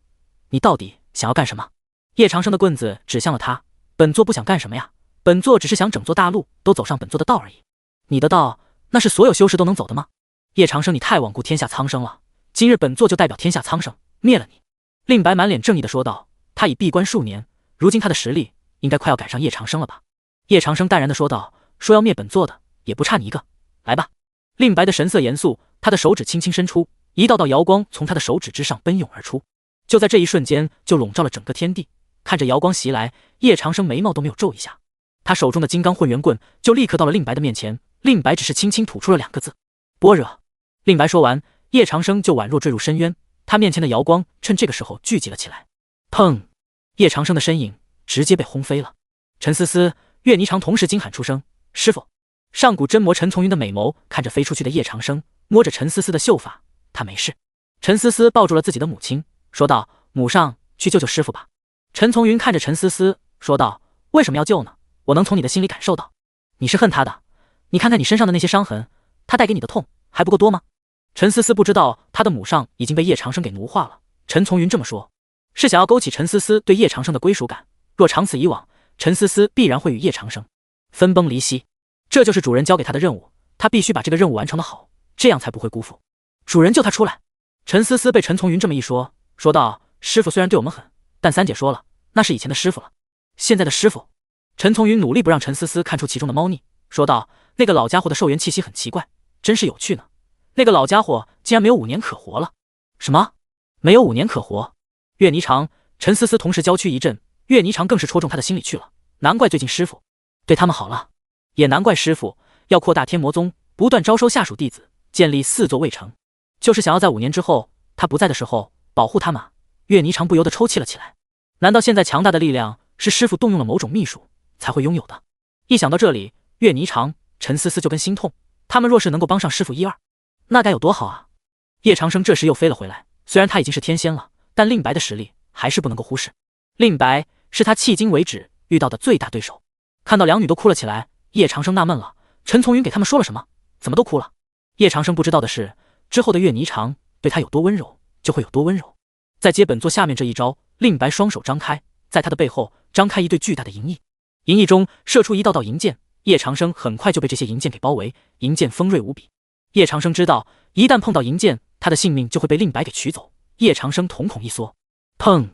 你到底想要干什么？叶长生的棍子指向了他。本座不想干什么呀，本座只是想整座大陆都走上本座的道而已。你的道，那是所有修士都能走的吗？叶长生，你太罔顾天下苍生了，今日本座就代表天下苍生，灭了你。令白满脸正义的说道，他已闭关数年，如今他的实力应该快要赶上叶长生了吧？叶长生淡然的说道，说要灭本座的，也不差你一个，来吧。令白的神色严肃，他的手指轻轻伸出，一道道瑶光从他的手指之上奔涌而出，就在这一瞬间就笼罩了整个天地。看着瑶光袭来，叶长生眉毛都没有皱一下，他手中的金刚混元棍就立刻到了令白的面前。令白只是轻轻吐出了2个字：般若。令白说完，叶长生就宛若坠入深渊，他面前的瑶光趁这个时候聚集了起来。砰！叶长生的身影直接被轰飞了。陈思思、岳霓裳同时惊喊出声：师父！上古真魔陈从云的美眸看着飞出去的叶长生，摸着陈思思的秀发，他没事。陈思思抱住了自己的母亲，说道：母上，去救救师父吧。陈从云看着陈思思说道：为什么要救呢？我能从你的心里感受到，你是恨他的。你看看你身上的那些伤痕，他带给你的痛还不够多吗？陈思思不知道他的母上已经被叶长生给奴化了。陈从云这么说，是想要勾起陈思思对叶长生的归属感。若长此以往，陈思思必然会与叶长生分崩离析。这就是主人交给他的任务，他必须把这个任务完成的好，这样才不会辜负。主人救他出来。陈思思被陈从云这么一说，说道：师父虽然对我们狠，但三姐说了，那是以前的师父了，现在的师父。陈从云努力不让陈思思看出其中的猫腻，说道：那个老家伙的寿元气息很奇怪，真是有趣呢。那个老家伙竟然没有5年可活了。什么？没有5年可活？岳霓裳、陈思思同时娇躯一震，岳霓裳更是戳中他的心里去了。难怪最近师父对他们好了，也难怪师父要扩大天魔宗，不断招收下属弟子，建立4座卫城，就是想要在5年之后他不在的时候保护他们。岳霓裳不由得抽泣了起来。难道现在强大的力量是师父动用了某种秘术才会拥有的？一想到这里，岳霓裳、陈思思就跟心痛。他们若是能够帮上师父1、2，那该有多好啊！叶长生这时又飞了回来，虽然他已经是天仙了，但令白的实力还是不能够忽视。令白是他迄今为止遇到的最大对手。看到2女都哭了起来，叶长生纳闷了，陈从云给他们说了什么？怎么都哭了？叶长生不知道的是，之后的岳霓裳对他有多温柔，就会有多温柔。在接本座下面这一招，令白双手张开，在他的背后张开一对巨大的银翼，银翼中射出一道道银箭。叶长生很快就被这些银箭给包围，银箭锋锐无比。叶长生知道，一旦碰到银箭，他的性命就会被令白给取走。叶长生瞳孔一缩，砰！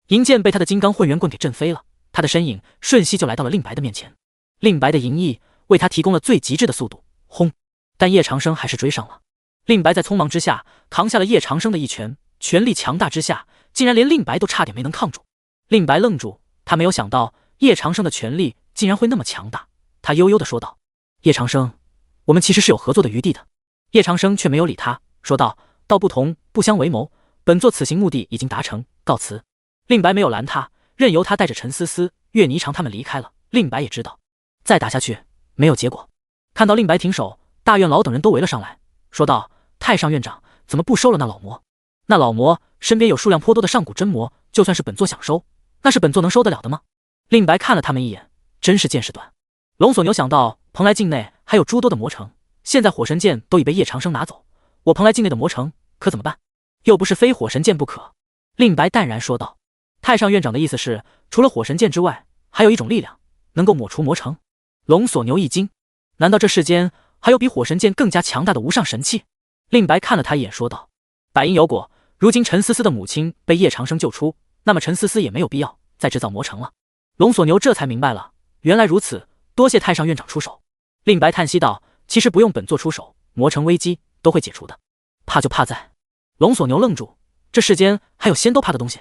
银箭被他的金刚混元棍给震飞了，他的身影瞬息就来到了令白的面前。令白的银翼为他提供了最极致的速度，轰！但叶长生还是追上了。令白在匆忙之下扛下了叶长生的一拳，权力强大之下，竟然连令白都差点没能抗住。令白愣住，他没有想到叶长生的权力竟然会那么强大。他悠悠地说道：叶长生，我们其实是有合作的余地的。叶长生却没有理他，说道：道不同，不相为谋，本座此行目的已经达成，告辞。令白没有拦他，任由他带着陈思思、岳霓裳他们离开了。令白也知道再打下去没有结果。看到令白停手，大院老等人都围了上来，说道：太上院长怎么不收了那老魔？那老魔身边有数量颇多的上古真魔，就算是本座想收，那是本座能收得了的吗？令白看了他们一眼，真是见识短。龙索牛想到蓬莱境内还有诸多的魔城，现在火神剑都已被叶长生拿走，我蓬莱境内的魔城可怎么办？又不是非火神剑不可。令白淡然说道：太上院长的意思是，除了火神剑之外，还有一种力量能够抹除魔城。龙索牛一惊，难道这世间还有比火神剑更加强大的无上神器？令白看了他一眼说道：百因有果，如今陈思思的母亲被叶长生救出，那么陈思思也没有必要再制造魔城了。龙索牛这才明白了，原来如此，多谢太上院长出手。令白叹息道：其实不用本座出手，魔城危机都会解除的。怕就怕在……龙索牛愣住，这世间还有仙都怕的东西？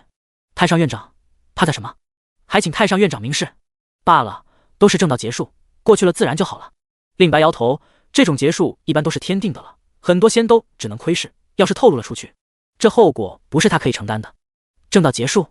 太上院长怕在什么？还请太上院长明示。罢了，都是正道结束，过去了自然就好了。令白摇头，这种结束一般都是天定的了，很多仙都只能窥视，要是透露了出去，这后果不是他可以承担的。正道结束？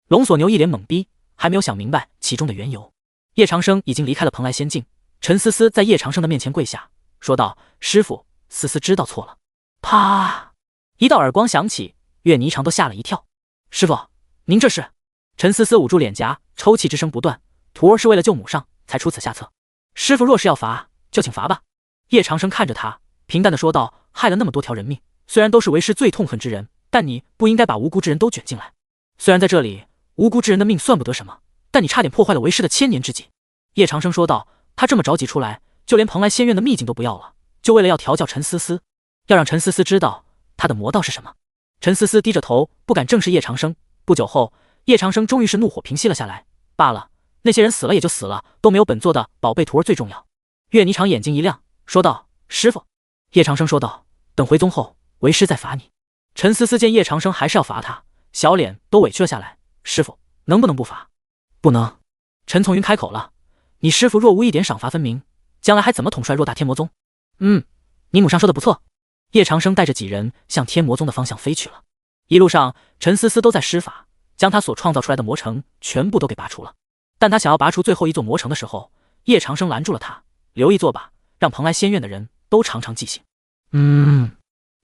龙索牛一脸懵逼，还没有想明白其中的缘由。叶长生已经离开了蓬莱仙境，陈思思在叶长生的面前跪下，说道：师父，思思知道错了。啪！一道耳光响起，岳霓裳都吓了一跳。师父，您这是？陈思思捂住脸颊，抽泣之声不断。徒儿是为了救母上才出此下策，师父若是要罚，就请罚吧。叶长生看着他，平淡的说道：害了那么多条人命，虽然都是为师最痛恨之人，但你不应该把无辜之人都卷进来。虽然在这里无辜之人的命算不得什么，但你差点破坏了为师的千年之计。叶长生说道：“他这么着急出来，就连蓬莱仙院的秘境都不要了，就为了要调教陈思思，要让陈思思知道他的魔道是什么。”陈思思低着头，不敢正视叶长生。不久后，叶长生终于是怒火平息了下来。罢了，那些人死了也就死了，都没有本座的宝贝徒儿最重要。岳霓裳眼睛一亮，说道：“师父。”叶长生说道：“等回宗后，为师再罚你。”陈思思见叶长生还是要罚他，小脸都委屈了下来。师父，能不能不罚？不能。陈从云开口了：“你师父若无一点赏罚分明，将来还怎么统帅偌大天魔宗？”你母上说的不错。叶长生带着几人向天魔宗的方向飞去了。一路上，陈思思都在施法，将他所创造出来的魔城全部都给拔除了。但他想要拔除最后一座魔城的时候，叶长生拦住了他：“留一座吧，让蓬莱仙院的人都常常记性。”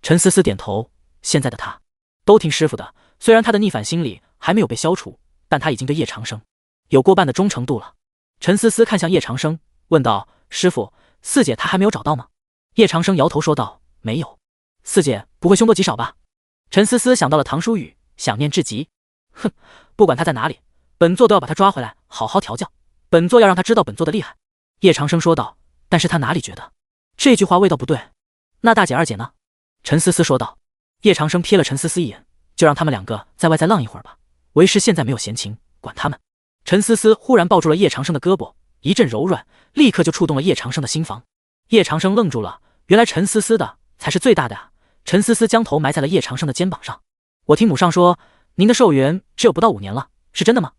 陈思思点头。现在的他都听师父的，虽然他的逆反心理还没有被消除，但他已经对叶长生有过半的忠诚度了。陈思思看向叶长生，问道：“师父，四姐她还没有找到吗？”叶长生摇头说道：“没有。四姐不会凶多吉少吧？”陈思思想到了唐书雨，想念至极。哼，不管她在哪里，本座都要把她抓回来，好好调教。本座要让她知道本座的厉害。叶长生说道。但是他哪里觉得这句话味道不对？那大姐二姐呢？陈思思说道。叶长生瞥了陈思思一眼，就让他们两个在外再浪一会儿吧，为师现在没有闲情管他们。陈思思忽然抱住了叶长生的胳膊，一阵柔软，立刻就触动了叶长生的心房。叶长生愣住了，原来陈思思的才是最大的啊！陈思思将头埋在了叶长生的肩膀上。我听母上说，您的寿元只有不到5年了，是真的吗？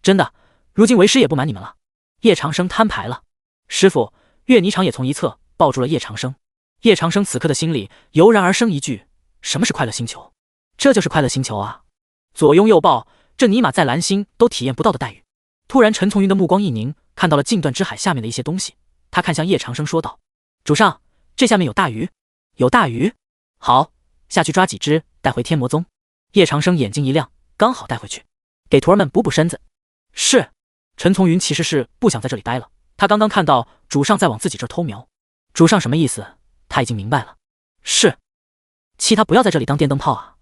真的，如今为师也不瞒你们了。叶长生摊牌了。师父，岳霓裳也从一侧抱住了叶长生。叶长生此刻的心里油然而生一句：什么是快乐星球？这就是快乐星球啊！左拥右抱，这尼玛在蓝星都体验不到的待遇。突然陈从云的目光一凝，看到了禁断之海下面的一些东西，他看向叶长生说道：“主上，这下面有大鱼。”有大鱼？好，下去抓几只带回天魔宗。叶长生眼睛一亮，刚好带回去，给徒儿们补补身子。是。陈从云其实是不想在这里待了，他刚刚看到主上在往自己这儿偷瞄。主上什么意思？他已经明白了。是。气他不要在这里当电灯泡啊！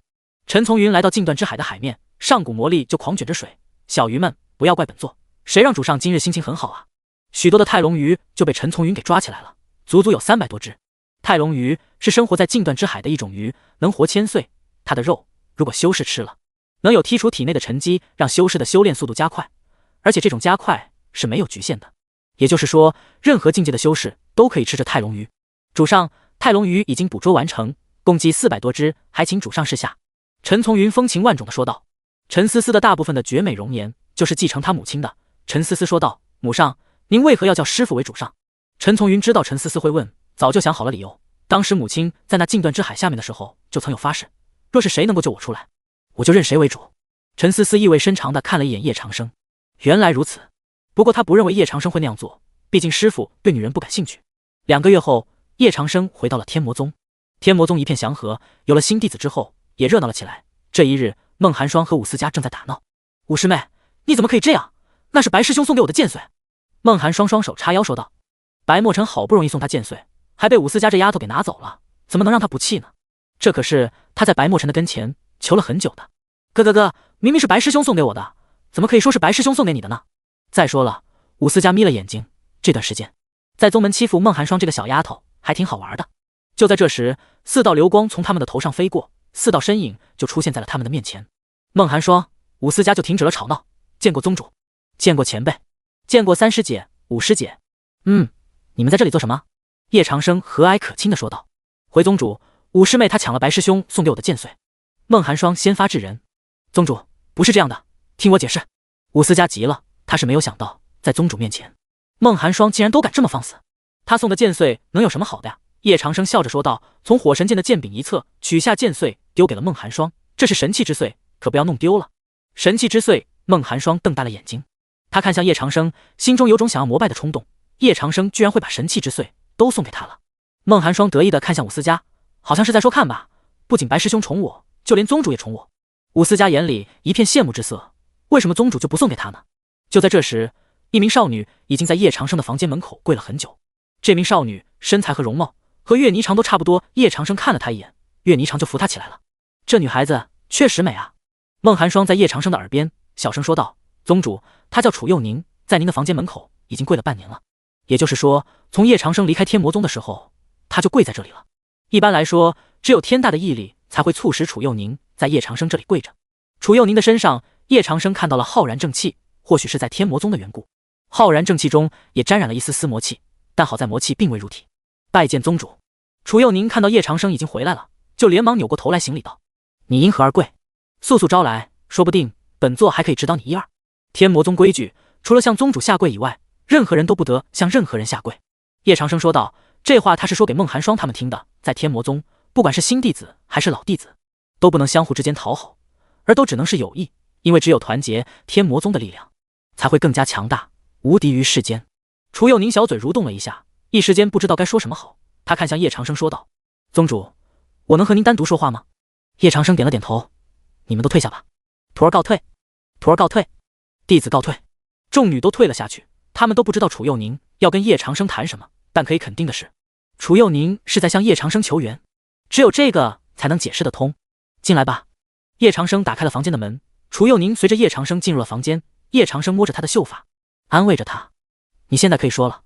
陈从云来到禁断之海的海面，上股魔力就狂卷着水。小鱼们，不要怪本座，谁让主上今日心情很好啊？许多的泰龙鱼就被陈从云给抓起来了，足足有300多只。泰龙鱼是生活在禁断之海的一种鱼，能活1000岁。它的肉如果修士吃了，能有剔除体内的沉积，让修士的修炼速度加快，而且这种加快是没有局限的。也就是说，任何境界的修士都可以吃着泰龙鱼。主上，泰龙鱼已经捕捉完成，共计400多只，还请主上示下。陈从云风情万种地说道。陈思思的大部分的绝美容颜就是继承他母亲的。陈思思说道：“母上，您为何要叫师父为主上？”陈从云知道陈思思会问，早就想好了理由。当时母亲在那禁断之海下面的时候，就曾有发誓，若是谁能够救我出来，我就认谁为主。陈思思意味深长地看了一眼叶长生，原来如此。不过他不认为叶长生会那样做，毕竟师父对女人不感兴趣。2个月后，叶长生回到了天魔宗。天魔宗一片祥和，有了新弟子之后，也热闹了起来。这一日，孟寒霜和武思佳正在打闹。武师妹，你怎么可以这样？那是白师兄送给我的剑髓。孟寒霜双手叉腰说道。白墨尘好不容易送他剑髓，还被武思佳这丫头给拿走了，怎么能让他不气呢？这可是他在白墨尘的跟前求了很久的。哥，明明是白师兄送给我的，怎么可以说是白师兄送给你的呢？再说了，武思佳眯了眼睛，这段时间在宗门欺负孟寒霜这个小丫头还挺好玩的。就在这时，4道流光从他们的头上飞过，4道身影就出现在了他们的面前。孟寒霜、武思佳就停止了吵闹。见过宗主，见过前辈，见过3师姐、5师姐。你们在这里做什么？叶长生和蔼可亲地说道。回宗主，武师妹她抢了白师兄送给我的剑髓。孟寒霜先发制人。宗主，不是这样的，听我解释。武思佳急了，他是没有想到在宗主面前，孟寒霜竟然都敢这么放肆。他送的剑髓能有什么好的呀？叶长生笑着说道，从火神剑的剑柄一侧取下剑髓，丢给了孟寒霜。这是神器之髓，可不要弄丢了。神器之髓，孟寒霜瞪大了眼睛，他看向叶长生，心中有种想要膜拜的冲动。叶长生居然会把神器之髓都送给他了。孟寒霜得意地看向武思佳，好像是在说看吧，不仅白师兄宠我，就连宗主也宠我。武思佳眼里一片羡慕之色，为什么宗主就不送给他呢？就在这时，一名少女已经在叶长生的房间门口跪了很久。这名少女身材和容貌和岳霓裳都差不多，叶长生看了她一眼，岳霓裳就扶她起来了。这女孩子确实美啊。孟寒霜在叶长生的耳边小声说道，宗主，她叫楚佑宁，在您的房间门口已经跪了半年了。也就是说，从叶长生离开天魔宗的时候，他就跪在这里了。一般来说，只有天大的毅力才会促使楚佑宁在叶长生这里跪着。楚佑宁的身上，叶长生看到了浩然正气，或许是在天魔宗的缘故，浩然正气中也沾染了一丝丝魔气，但好在魔气并未入体。拜见宗主。楚佑宁看到叶长生已经回来了，就连忙扭过头来行礼道：“你因何而跪？速速招来，说不定本座还可以指导你一二。”天魔宗规矩，除了向宗主下跪以外，任何人都不得向任何人下跪。叶长生说道，这话他是说给孟寒霜他们听的，在天魔宗，不管是新弟子还是老弟子，都不能相互之间讨好，而都只能是友谊，因为只有团结，天魔宗的力量才会更加强大，无敌于世间。楚佑宁小嘴蠕动了一下，一时间不知道该说什么好。他看向叶长生说道：“宗主，我能和您单独说话吗？”叶长生点了点头：“你们都退下吧。”徒儿告退，徒儿告退，弟子告退。众女都退了下去。他们都不知道楚佑宁要跟叶长生谈什么，但可以肯定的是，楚佑宁是在向叶长生求援，只有这个才能解释得通。进来吧。叶长生打开了房间的门，楚佑宁随着叶长生进入了房间。叶长生摸着他的秀发，安慰着他：“你现在可以说了。”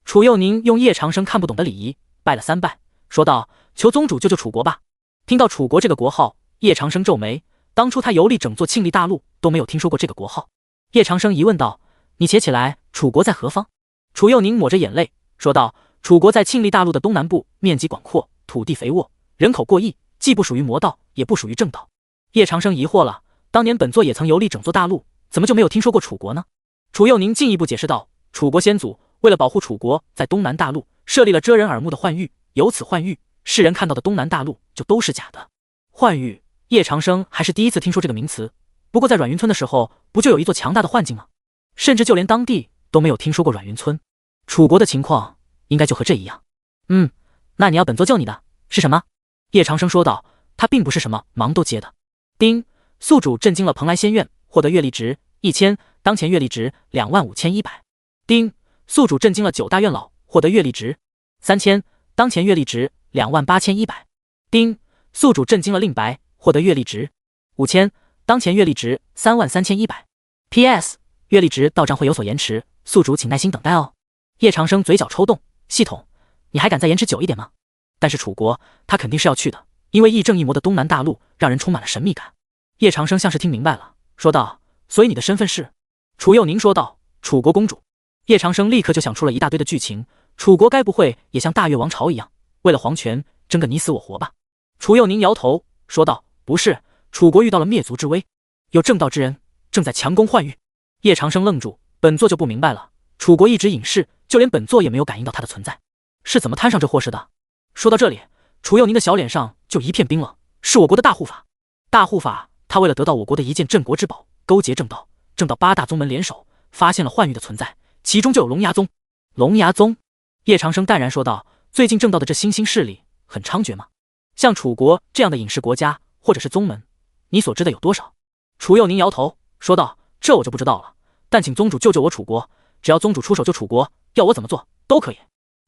楚佑宁用叶长生看不懂的礼仪拜了3拜，说道：“求宗主救救楚国吧。”听到楚国这个国号，叶长生皱眉，当初他游历整座庆历大陆都没有听说过这个国号。叶长生疑问道：“你且起来，楚国在何方？”楚佑宁抹着眼泪说道：“楚国在庆历大陆的东南部，面积广阔，土地肥沃，人口过亿，既不属于魔道，也不属于正道。”叶长生疑惑了，当年本座也曾游历整座大陆，怎么就没有听说过楚国呢？楚佑宁进一步解释道：“楚国先祖为了保护楚国，在东南大陆设立了遮人耳目的幻域，由此幻域，世人看到的东南大陆就都是假的。”幻域，叶长生还是第一次听说这个名词。不过在阮云村的时候，不就有一座强大的幻境吗？甚至就连当地都没有听说过阮云村。楚国的情况应该就和这一样。那你要本座救你的是什么？叶长生说道，他并不是什么忙都接的。丁，宿主震惊了蓬莱仙院，获得阅历值1000，当前阅历值25100。丁，宿主震惊了9大院老，获得阅历值3000，当前阅历值28100。丁，宿主震惊了令白，获得阅历值5000，当前阅历值33100。PS， 阅历值到账会有所延迟，宿主请耐心等待哦。叶长生嘴角抽动，系统，你还敢再延迟久一点吗？但是楚国他肯定是要去的，因为亦正亦魔的东南大陆让人充满了神秘感。叶长生像是听明白了，说道：“所以你的身份是？”楚佑宁说道：“楚国公主。”叶长生立刻就想出了一大堆的剧情，楚国该不会也像大越王朝一样，为了皇权争个你死我活吧？楚佑宁摇头说道：“不是，楚国遇到了灭族之危，有正道之人正在强攻幻域。”叶长生愣住，本座就不明白了，楚国一直隐世，就连本座也没有感应到他的存在，是怎么摊上这祸事的？说到这里，楚佑宁的小脸上就一片冰冷。是我国的大护法。大护法，他为了得到我国的一件镇国之宝，勾结正道8大宗门联手，发现了幻域的存在，其中就有龙牙宗。龙牙宗？叶长生淡然说道：“最近正道的这新兴势力很猖獗吗？像楚国这样的隐世国家或者是宗门，你所知的有多少？”楚佑宁摇头说道：“这我就不知道了，但请宗主救救我楚国，只要宗主出手救楚国，要我怎么做都可以。”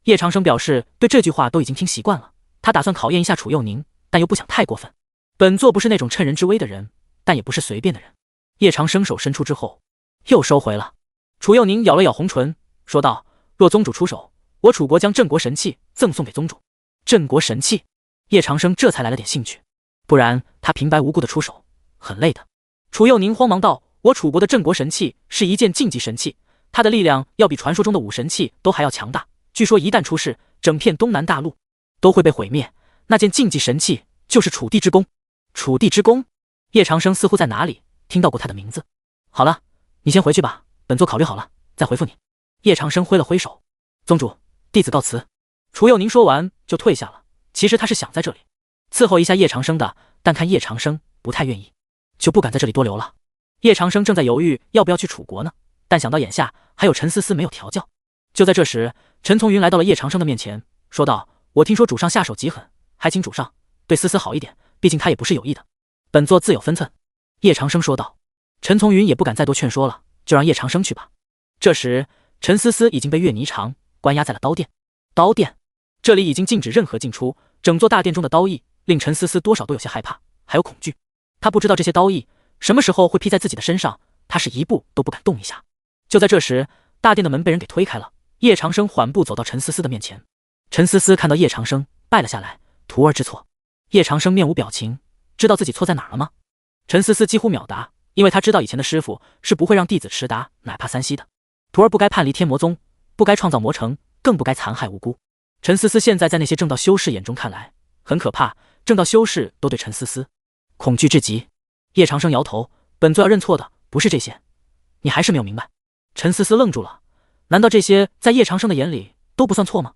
叶长生表示对这句话都已经听习惯了，他打算考验一下楚佑宁，但又不想太过分。本座不是那种趁人之危的人，但也不是随便的人。叶长生手伸出之后又收回了。楚佑宁咬了咬红唇说道：“若宗主出手，我楚国将镇国神器赠送给宗主。”镇国神器？叶长生这才来了点兴趣，不然他平白无故的出手很累的。楚佑宁慌忙道：“我楚国的镇国神器是一件禁忌神器，它的力量要比传说中的武神器都还要强大，据说一旦出世，整片东南大陆都会被毁灭。那件禁忌神器就是楚地之弓。”楚地之弓？叶长生似乎在哪里听到过他的名字。好了，你先回去吧，本座考虑好了再回复你。叶长生挥了挥手：“宗主，弟子告辞。”楚佑宁说完就退下了。其实他是想在这里伺候一下叶长生的，但看叶长生不太愿意，就不敢在这里多留了。叶长生正在犹豫要不要去楚国呢，但想到眼下还有陈思思没有调教。就在这时，陈从云来到了叶长生的面前，说道：“我听说主上下手极狠，还请主上对思思好一点，毕竟他也不是有意的，本座自有分寸。”叶长生说道。陈从云也不敢再多劝说了，就让叶长生去吧。这时，陈思思已经被岳霓裳关押在了刀殿。刀殿，这里已经禁止任何进出，整座大殿中的刀意令陈思思多少都有些害怕，还有恐惧。他不知道这些刀意什么时候会劈在自己的身上，他是一步都不敢动一下。就在这时，大殿的门被人给推开了，叶长生缓步走到陈思思的面前。陈思思看到叶长生，拜了下来，徒儿知错。叶长生面无表情，知道自己错在哪儿了吗？陈思思几乎秒答，因为他知道以前的师傅是不会让弟子迟答，哪怕3息的。徒儿不该叛离天魔宗，不该创造魔城，更不该残害无辜。陈思思现在在那些正道修士眼中看来很可怕，正道修士都对陈思思恐惧至极。叶长生摇头，本座要认错的不是这些，你还是没有明白。陈思思愣住了，难道这些在叶长生的眼里都不算错吗？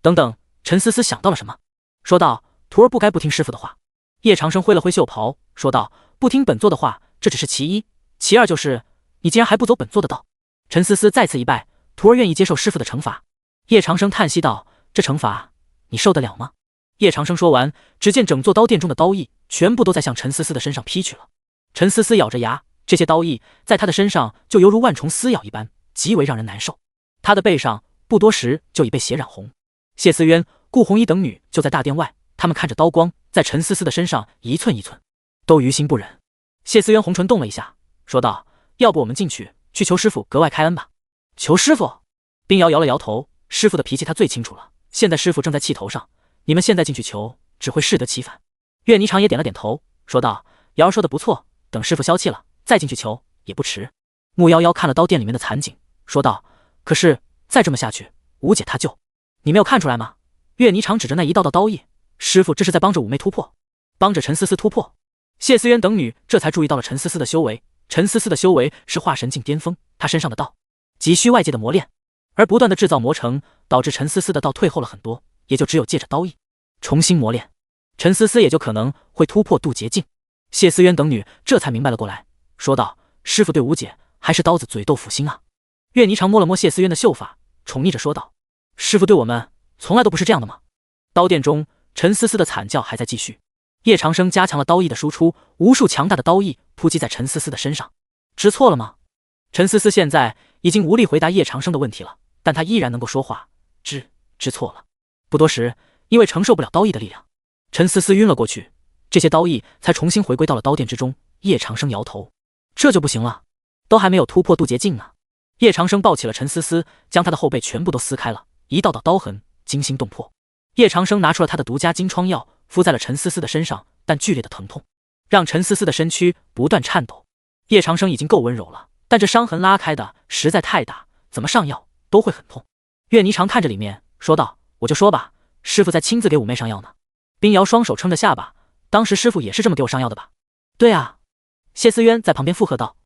等等，陈思思想到了什么，说道：徒儿不该不听师傅的话。叶长生挥了挥袖袍，说道：不听本座的话，这只是其一，其二就是你竟然还不走本座的道。陈思思再次一拜，徒儿愿意接受师傅的惩罚。叶长生叹息道：这惩罚你受得了吗？叶长生说完，只见整座刀殿中的刀意全部都在向陈思思的身上劈去了。陈思思咬着牙，这些刀意在他的身上就犹如万虫撕咬一般，极为让人难受。他的背上不多时就已被血染红。谢思渊、顾红衣等女就在大殿外，他们看着刀光在陈思思的身上一寸一寸，都于心不忍。谢思渊红唇动了一下，说道：要不我们进去求师傅格外开恩吧。求师傅？冰瑶摇了摇头，师傅的脾气他最清楚了，现在师傅正在气头上，你们现在进去求只会适得其反。岳霓裳也点了点头，说道：瑶儿说的不错，等师傅消气了再进去求也不迟。穆瑶瑶看了刀殿里面的惨景，说道：可是再这么下去，吴姐她就……你没有看出来吗？岳霓裳指着那一道道刀意，师傅这是在帮着五妹突破，帮着陈思思突破。谢思渊等女这才注意到了陈思思的修为，陈思思的修为是化神境巅峰，她身上的道急需外界的磨练，而不断的制造魔城，导致陈思思的道退后了很多，也就只有借着刀意重新磨练，陈思思也就可能会突破渡劫境。谢思渊等女这才明白了过来，说道：师傅对吴姐还是刀子嘴豆腐心啊。岳霓裳摸了摸谢思渊的秀发，宠溺着说道：师傅对我们从来都不是这样的吗？刀殿中陈思思的惨叫还在继续，叶长生加强了刀意的输出，无数强大的刀意扑击在陈思思的身上。知错了吗？陈思思现在已经无力回答叶长生的问题了，但他依然能够说话。知错了。不多时，因为承受不了刀意的力量，陈思思晕了过去，这些刀意才重新回归到了刀殿之中。叶长生摇头：这就不行了，都还没有突破渡劫境呢。叶长生抱起了陈思思，将她的后背全部都撕开了，一道道刀痕惊心动魄。叶长生拿出了他的独家金疮药，敷在了陈思思的身上，但剧烈的疼痛让陈思思的身躯不断颤抖。叶长生已经够温柔了，但这伤痕拉开的实在太大，怎么上药都会很痛。岳霓裳看着里面说道：我就说吧，师傅在亲自给五妹上药呢。冰瑶双手撑着下巴，当时师傅也是这么给我上药的吧？对啊。谢思渊在旁边附和道。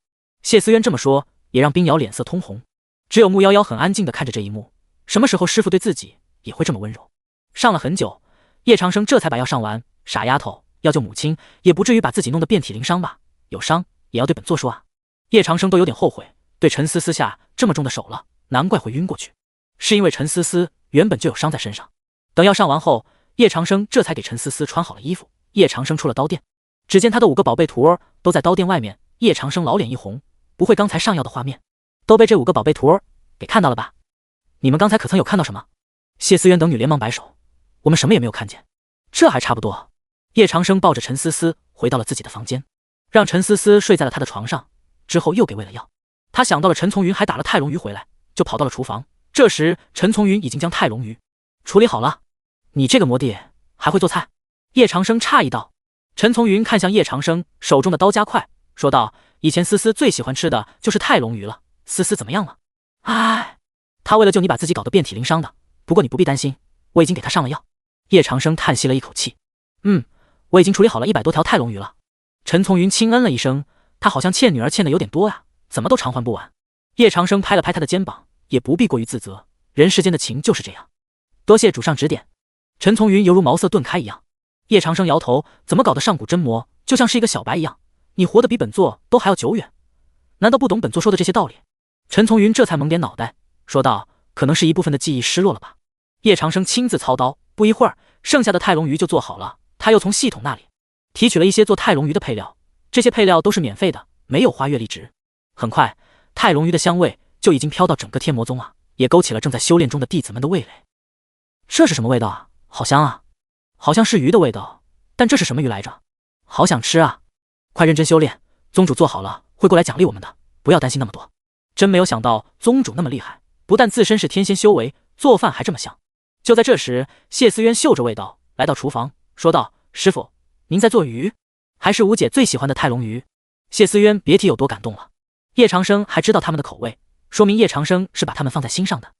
谢思渊这么说也让冰瑶脸色通红，只有穆瑶瑶很安静地看着这一幕。什么时候师傅对自己也会这么温柔？上了很久，叶长生这才把药上完。傻丫头，要救母亲也不至于把自己弄得遍体鳞伤吧？有伤也要对本座说啊。叶长生都有点后悔对陈思思下这么重的手了，难怪会晕过去，是因为陈思思原本就有伤在身上。等药上完后，叶长生这才给陈思思穿好了衣服。叶长生出了刀殿，只见他的5个宝贝徒儿都在刀殿外面。叶长生老脸一红，不会刚才上药的画面都被这5个宝贝徒儿给看到了吧？你们刚才可曾有看到什么？谢思渊等女连忙摆手：我们什么也没有看见。这还差不多。叶长生抱着陈思思回到了自己的房间，让陈思思睡在了他的床上，之后又给喂了药。他想到了陈从云还打了泰龙鱼回来，就跑到了厨房。这时陈从云已经将泰龙鱼处理好了。你这个魔帝还会做菜？叶长生诧异道。陈从云看向叶长生手中的刀夹块，说道：以前思思最喜欢吃的就是泰龙鱼了，思思怎么样了？唉，他为了救你把自己搞得遍体鳞伤的，不过你不必担心，我已经给他上了药。叶长生叹息了一口气：我已经处理好了100多条泰龙鱼了。陈从云轻嗯了一声，他好像欠女儿欠的有点多啊，怎么都偿还不完。叶长生拍了拍他的肩膀，也不必过于自责，人世间的情就是这样。多谢主上指点。陈从云犹如茅塞顿开一样。叶长生摇头：怎么搞得上古真魔就像是一个小白一样，你活得比本座都还要久远，难道不懂本座说的这些道理？陈从云这才蒙点脑袋，说道：可能是一部分的记忆失落了吧。叶长生亲自操刀，不一会儿剩下的泰龙鱼就做好了。他又从系统那里提取了一些做泰龙鱼的配料，这些配料都是免费的，没有花月历值。很快泰龙鱼的香味就已经飘到整个天魔宗啊，也勾起了正在修炼中的弟子们的味蕾。这是什么味道啊？好香啊，好像是鱼的味道，但这是什么鱼来着？好想吃啊！快认真修炼，宗主做好了会过来奖励我们的，不要担心那么多。真没有想到宗主那么厉害，不但自身是天仙修为，做饭还这么香。就在这时，谢思渊嗅着味道来到厨房，说道：“师傅，您在做鱼，还是吴姐最喜欢的泰龙鱼？”谢思渊别提有多感动了。叶长生还知道他们的口味，说明叶长生是把他们放在心上的。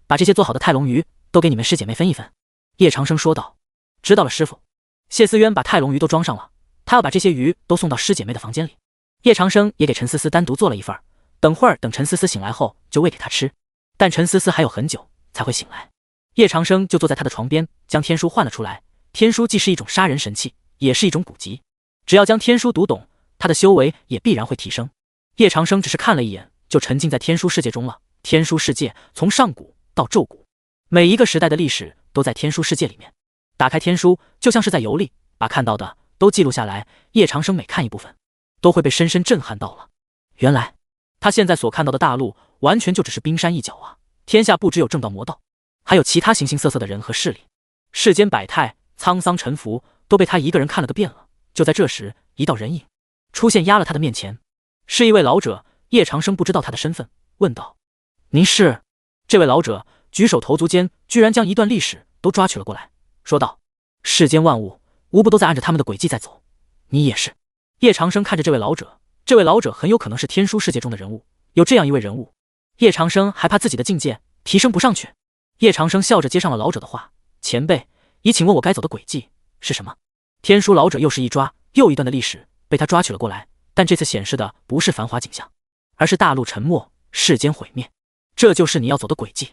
把这些做好的泰龙鱼都给你们师姐妹分一分。叶长生说道。知道了，师傅。谢思渊把泰龙鱼都装上了，他要把这些鱼都送到师姐妹的房间里。叶长生也给陈思思单独做了一份，等会儿等陈思思醒来后就喂给她吃。但陈思思还有很久才会醒来。叶长生就坐在他的床边，将天书换了出来。天书既是一种杀人神器，也是一种古籍，只要将天书读懂，他的修为也必然会提升。叶长生只是看了一眼，就沉浸在天书世界中了。天书世界从上古到宙古，每一个时代的历史都在天书世界里面。打开天书，就像是在游历，把看到的都记录下来。叶长生每看一部分，都会被深深震撼到了。原来他现在所看到的大陆，完全就只是冰山一角啊！天下不只有正道魔道，还有其他形形色色的人和势力。世间百态，沧桑沉浮，都被他一个人看了个遍了。就在这时，一道人影出现，压了他的面前，是一位老者。叶长生不知道他的身份，问道：“您是？”这位老者举手投足间，居然将一段历史都抓取了过来，说道：“世间万物，无不都在按着他们的轨迹在走，你也是。”叶长生看着这位老者，这位老者很有可能是天书世界中的人物。有这样一位人物，叶长生还怕自己的境界提升不上去。叶长生笑着接上了老者的话：“前辈，已请问我该走的轨迹是什么？”天书老者又是一抓，又一段的历史被他抓取了过来，但这次显示的不是繁华景象，而是大陆沉没，世间毁灭。这就是你要走的轨迹。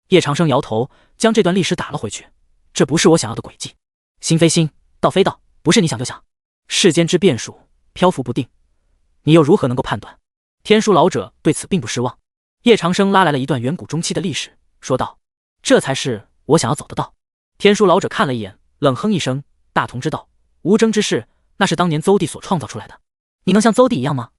叶长生摇头，将这段历史打了回去。这不是我想要的轨迹。心非心，道非道，不是你想就想。世间之变数，漂浮不定，你又如何能够判断？天书老者对此并不失望。叶长生拉来了一段远古中期的历史，说道：“这才是我想要走的道。”天书老者看了一眼，冷哼一声：“大同之道，无争之事，那是当年邹帝所创造出来的。你能像邹帝一样吗？”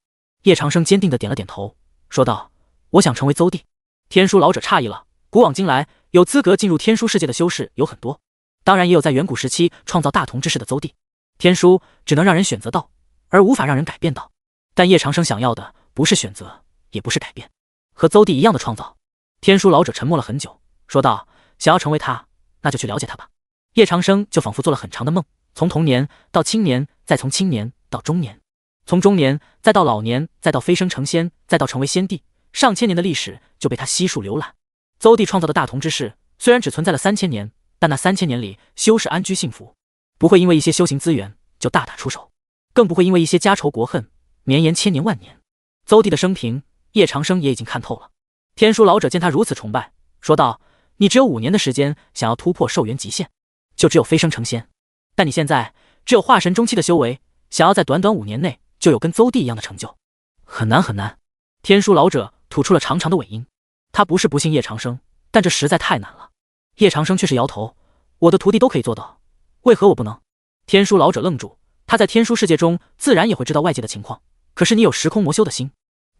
叶长生坚定地点了点头，说道：“我想成为邹帝。”天书老者诧异了，古往今来，有资格进入天书世界的修士有很多，当然也有在远古时期创造大同之事的邹帝。天书只能让人选择道，而无法让人改变道。但叶长生想要的不是选择，也不是改变，和邹帝一样的创造。天书老者沉默了很久，说道：“想要成为他，那就去了解他吧。”叶长生就仿佛做了很长的梦，从童年到青年，再从青年到中年，从中年再到老年，再到飞升成仙，再到成为先帝，上千年的历史就被他悉数浏览。邹帝创造的大同之事，虽然只存在了3000年，但那3000年里，修士安居幸福，不会因为一些修行资源就大打出手，更不会因为一些家仇国恨绵延千年万年。邹帝的生平，叶长生也已经看透了。天书老者见他如此崇拜，说道：“你只有5年的时间，想要突破寿元极限，就只有飞升成仙。但你现在只有化神中期的修为，想要在短短5年内就有跟邹帝一样的成就，很难很难。”天书老者吐出了长长的尾音。他不是不信叶长生，但这实在太难了。叶长生却是摇头：“我的徒弟都可以做到，为何我不能？”天书老者愣住，他在天书世界中自然也会知道外界的情况，可是你有时空魔修的心，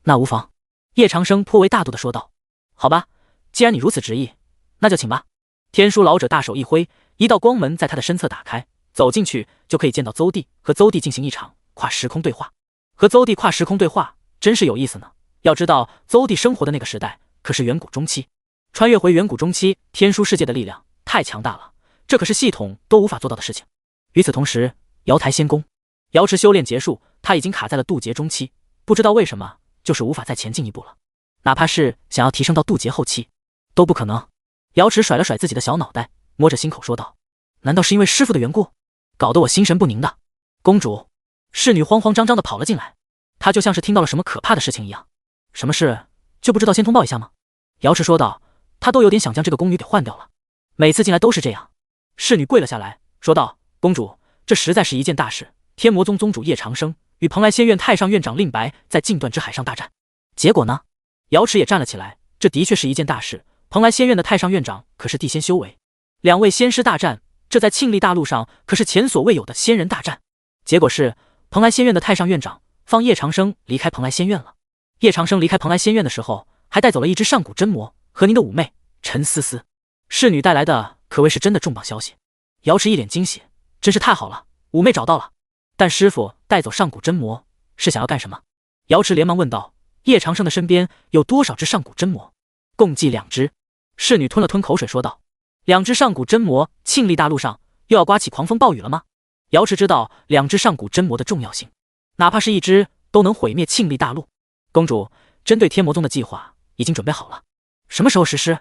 那无妨。叶长生颇为大度地说道：“好吧，既然你如此执意，那就请吧。”天书老者大手一挥，一道光门在他的身侧打开，走进去就可以见到邹帝，和邹帝进行一场跨时空对话。和邹帝跨时空对话真是有意思呢。要知道邹帝生活的那个时代可是远古中期，穿越回远古中期，天书世界的力量太强大了，这可是系统都无法做到的事情。与此同时，瑶台仙宫，瑶池修炼结束，他已经卡在了渡劫中期，不知道为什么就是无法再前进一步了，哪怕是想要提升到渡劫后期都不可能。瑶池甩了甩自己的小脑袋，摸着心口说道：“难道是因为师父的缘故，搞得我心神不宁的？”公主，侍女慌慌张张地跑了进来，她就像是听到了什么可怕的事情一样。什么事就不知道先通报一下吗？瑶池说道，她都有点想将这个宫女给换掉了，每次进来都是这样。侍女跪了下来，说道：“公主，这实在是一件大事。天魔宗宗主叶长生与蓬莱仙院太上院长令白在禁断之海上大战，结果呢？”瑶池也站了起来，这的确是一件大事。蓬莱仙院的太上院长可是地仙修为，2位仙师大战，这在庆历大陆上可是前所未有的仙人大战。结果是蓬莱仙院的太上院长放叶长生离开蓬莱仙院了。叶长生离开蓬莱仙院的时候，还带走了一只上古真魔和您的五妹陈思思。侍女带来的可谓是真的重磅消息。瑶池一脸惊喜，真是太好了，五妹找到了。但师傅带走上古真魔是想要干什么？瑶池连忙问道。叶长生的身边有多少只上古真魔？共计2只。侍女吞了吞口水说道：“2只上古真魔，庆历大陆上又要刮起狂风暴雨了吗？”瑶池知道2只上古真魔的重要性，哪怕是1只都能毁灭庆历大陆。公主，针对天魔宗的计划已经准备好了，什么时候实施？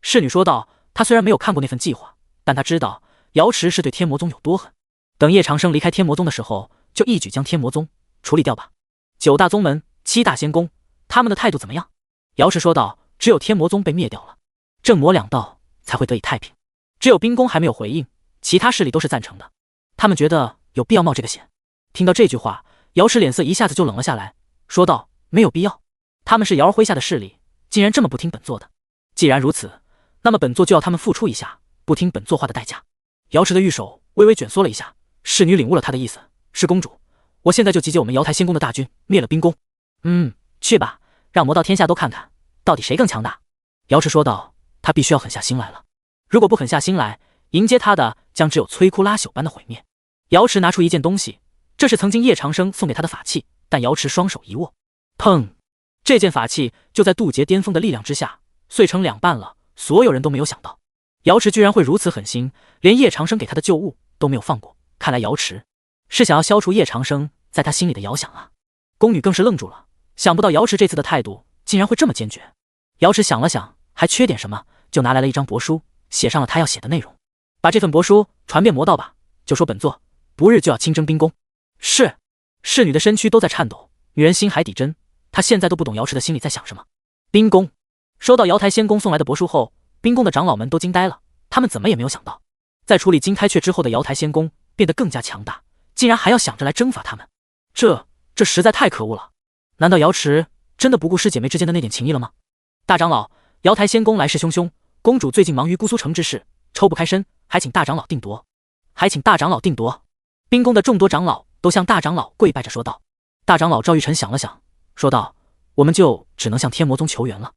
侍女说道。她虽然没有看过那份计划，但她知道瑶池是对天魔宗有多狠。等叶长生离开天魔宗的时候，就一举将天魔宗处理掉吧。9大宗门，7大仙宫，他们的态度怎么样？瑶池说道。只有天魔宗被灭掉了，正魔两道才会得以太平。只有冰宫还没有回应，其他势力都是赞成的。他们觉得有必要冒这个险。听到这句话，瑶池脸色一下子就冷了下来，说道：“没有必要。他们是瑶儿麾下的势力，竟然这么不听本座的。既然如此，那么本座就要他们付出一下不听本座话的代价。”瑶池的玉手微微卷缩了一下，侍女领悟了他的意思：“是公主，我现在就集结我们瑶台仙宫的大军，灭了冰宫。”去吧，让魔道天下都看看到底谁更强大。瑶池说道。他必须要狠下心来了，如果不狠下心来，迎接他的将只有摧枯拉朽般的毁灭。瑶池拿出一件东西，这是曾经叶长生送给他的法器，但瑶池双手一握，砰！这件法器就在渡劫巅峰的力量之下碎成2半了。所有人都没有想到瑶池居然会如此狠心，连叶长生给他的旧物都没有放过。看来瑶池是想要消除叶长生在他心里的遥想啊。宫女更是愣住了，想不到瑶池这次的态度竟然会这么坚决。瑶池想了想，还缺点什么，就拿来了一张帛书，写上了他要写的内容。把这份帛书传遍魔道吧，就说本座不日就要亲征冰宫。是。侍女的身躯都在颤抖，女人心海底针，她现在都不懂瑶池的心里在想什么。冰宫收到瑶台仙宫送来的帛书后，冰宫的长老们都惊呆了，他们怎么也没有想到，在处理金开雀之后的瑶台仙宫变得更加强大，竟然还要想着来征伐他们。这实在太可恶了。难道瑶池真的不顾师姐妹之间的那点情谊了吗？大长老，瑶台仙宫来势汹汹，公主最近忙于姑苏城之事，抽不开身，还请大长老定夺。冰宫的众多长老都向大长老跪拜着说道。大长老赵玉成想了想，说道：“我们就只能向天魔宗求援了。”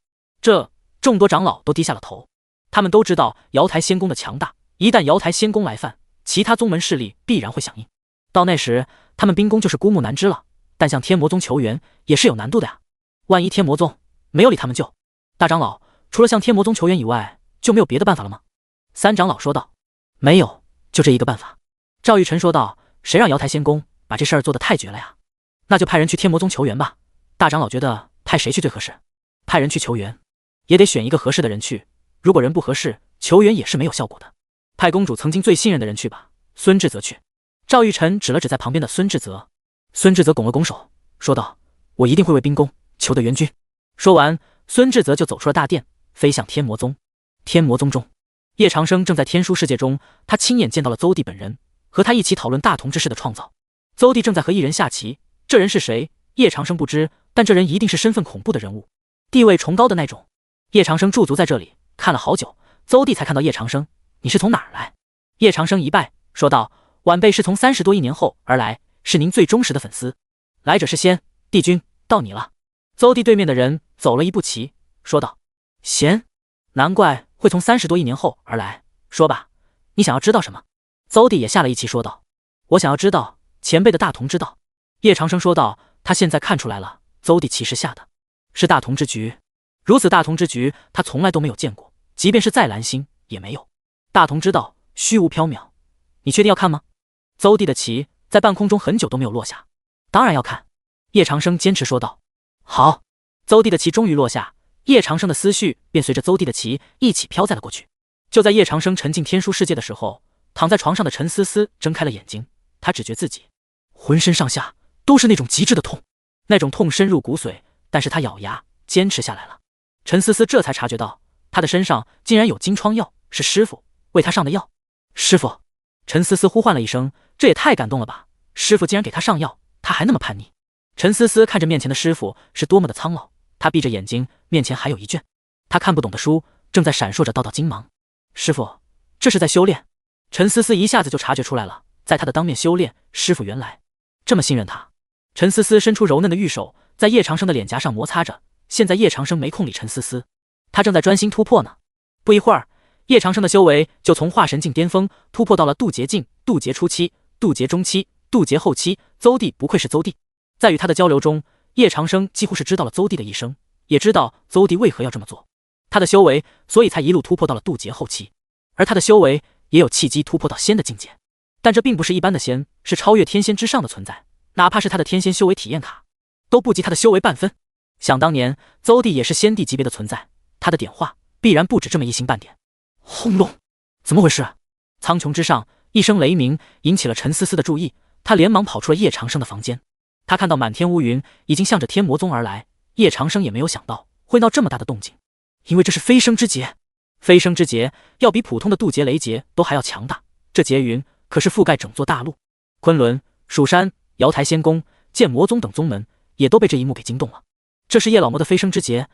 众多长老都低下了头，他们都知道瑶台仙宫的强大，一旦瑶台仙宫来犯，其他宗门势力必然会响应。到那时，他们冰宫就是孤木难支了。但向天魔宗求援也是有难度的呀，万一天魔宗没有理他们就……大长老，除了向天魔宗求援以外，就没有别的办法了吗？3长老说道。没有，就这一个办法。赵玉成说道。谁让瑶台仙宫把这事儿做得太绝了呀？那就派人去天魔宗求援吧。大长老觉得派谁去最合适？派人去求援，也得选一个合适的人去，如果人不合适，求援也是没有效果的。派公主曾经最信任的人去吧，孙志泽去。赵玉成指了指在旁边的孙志泽。孙志泽拱了拱手，说道：“我一定会为冰宫求得援军。”说完，孙志泽就走出了大殿，飞向天魔宗。天魔宗中，叶长生正在天书世界中，他亲眼见到了邹帝本人，和他一起讨论大同之势的创造。邹帝正在和一人下棋，这人是谁？叶长生不知，但这人一定是身份恐怖的人物，地位崇高的那种。叶长生驻足在这里，看了好久，邹帝才看到叶长生：“你是从哪儿来？”叶长生一拜，说道：“晚辈是从30多亿年后而来，是您最忠实的粉丝。来者是仙，帝君，到你了。”邹帝对面的人走了一步棋，说道：“仙，难怪会从30多亿年后而来。说吧，你想要知道什么？”邹帝也下了一棋，说道：“我想要知道前辈的大同之道。”叶长生说道：“他现在看出来了，邹帝其实下的是大同之局。如此大同之局，他从来都没有见过，即便是再蓝星也没有。大同之道，虚无缥缈。你确定要看吗？”邹帝的棋在半空中很久都没有落下。“当然要看。”叶长生坚持说道。“好。”邹帝的棋终于落下，叶长生的思绪便随着邹帝的棋一起飘在了过去。就在叶长生沉浸天书世界的时候，躺在床上的陈思思睁开了眼睛，他只觉自己浑身上下都是那种极致的痛，那种痛深入骨髓，但是他咬牙坚持下来了。陈思思这才察觉到他的身上竟然有金疮药，是师傅为他上的药。“师傅！”陈思思呼唤了一声，这也太感动了吧，师傅竟然给他上药，他还那么叛逆。陈思思看着面前的师傅是多么的苍老，他闭着眼睛，面前还有一卷他看不懂的书，正在闪烁着道道金芒。“师傅，这是在修炼。”陈思思一下子就察觉出来了，在他的当面修炼，师傅原来这么信任他。陈思思伸出柔嫩的玉手，在叶长生的脸颊上摩擦着。现在叶长生没空理陈思思，他正在专心突破呢。不一会儿，叶长生的修为就从化神境巅峰突破到了渡劫境，渡劫初期，渡劫中期，渡劫后期。邹帝不愧是邹帝，在与他的交流中，叶长生几乎是知道了邹帝的一生，也知道邹帝为何要这么做。他的修为，所以才一路突破到了渡劫后期，而他的修为也有契机突破到仙的境界。但这并不是一般的仙，是超越天仙之上的存在，哪怕是他的天仙修为体验卡，都不及他的修为半分。想当年，邹帝也是仙帝级别的存在，他的点化必然不止这么一星半点。轰隆！怎么回事？苍穹之上，一声雷鸣引起了陈思思的注意，他连忙跑出了叶长生的房间。他看到满天乌云已经向着天魔宗而来，叶长生也没有想到会闹这么大的动静，因为这是飞升之劫。飞升之劫要比普通的渡劫雷劫都还要强大，这劫云可是覆盖整座大陆。昆仑、蜀山、瑶台仙宫、剑魔宗等宗门也都被这一幕给惊动了。这是叶老魔的飞升之劫，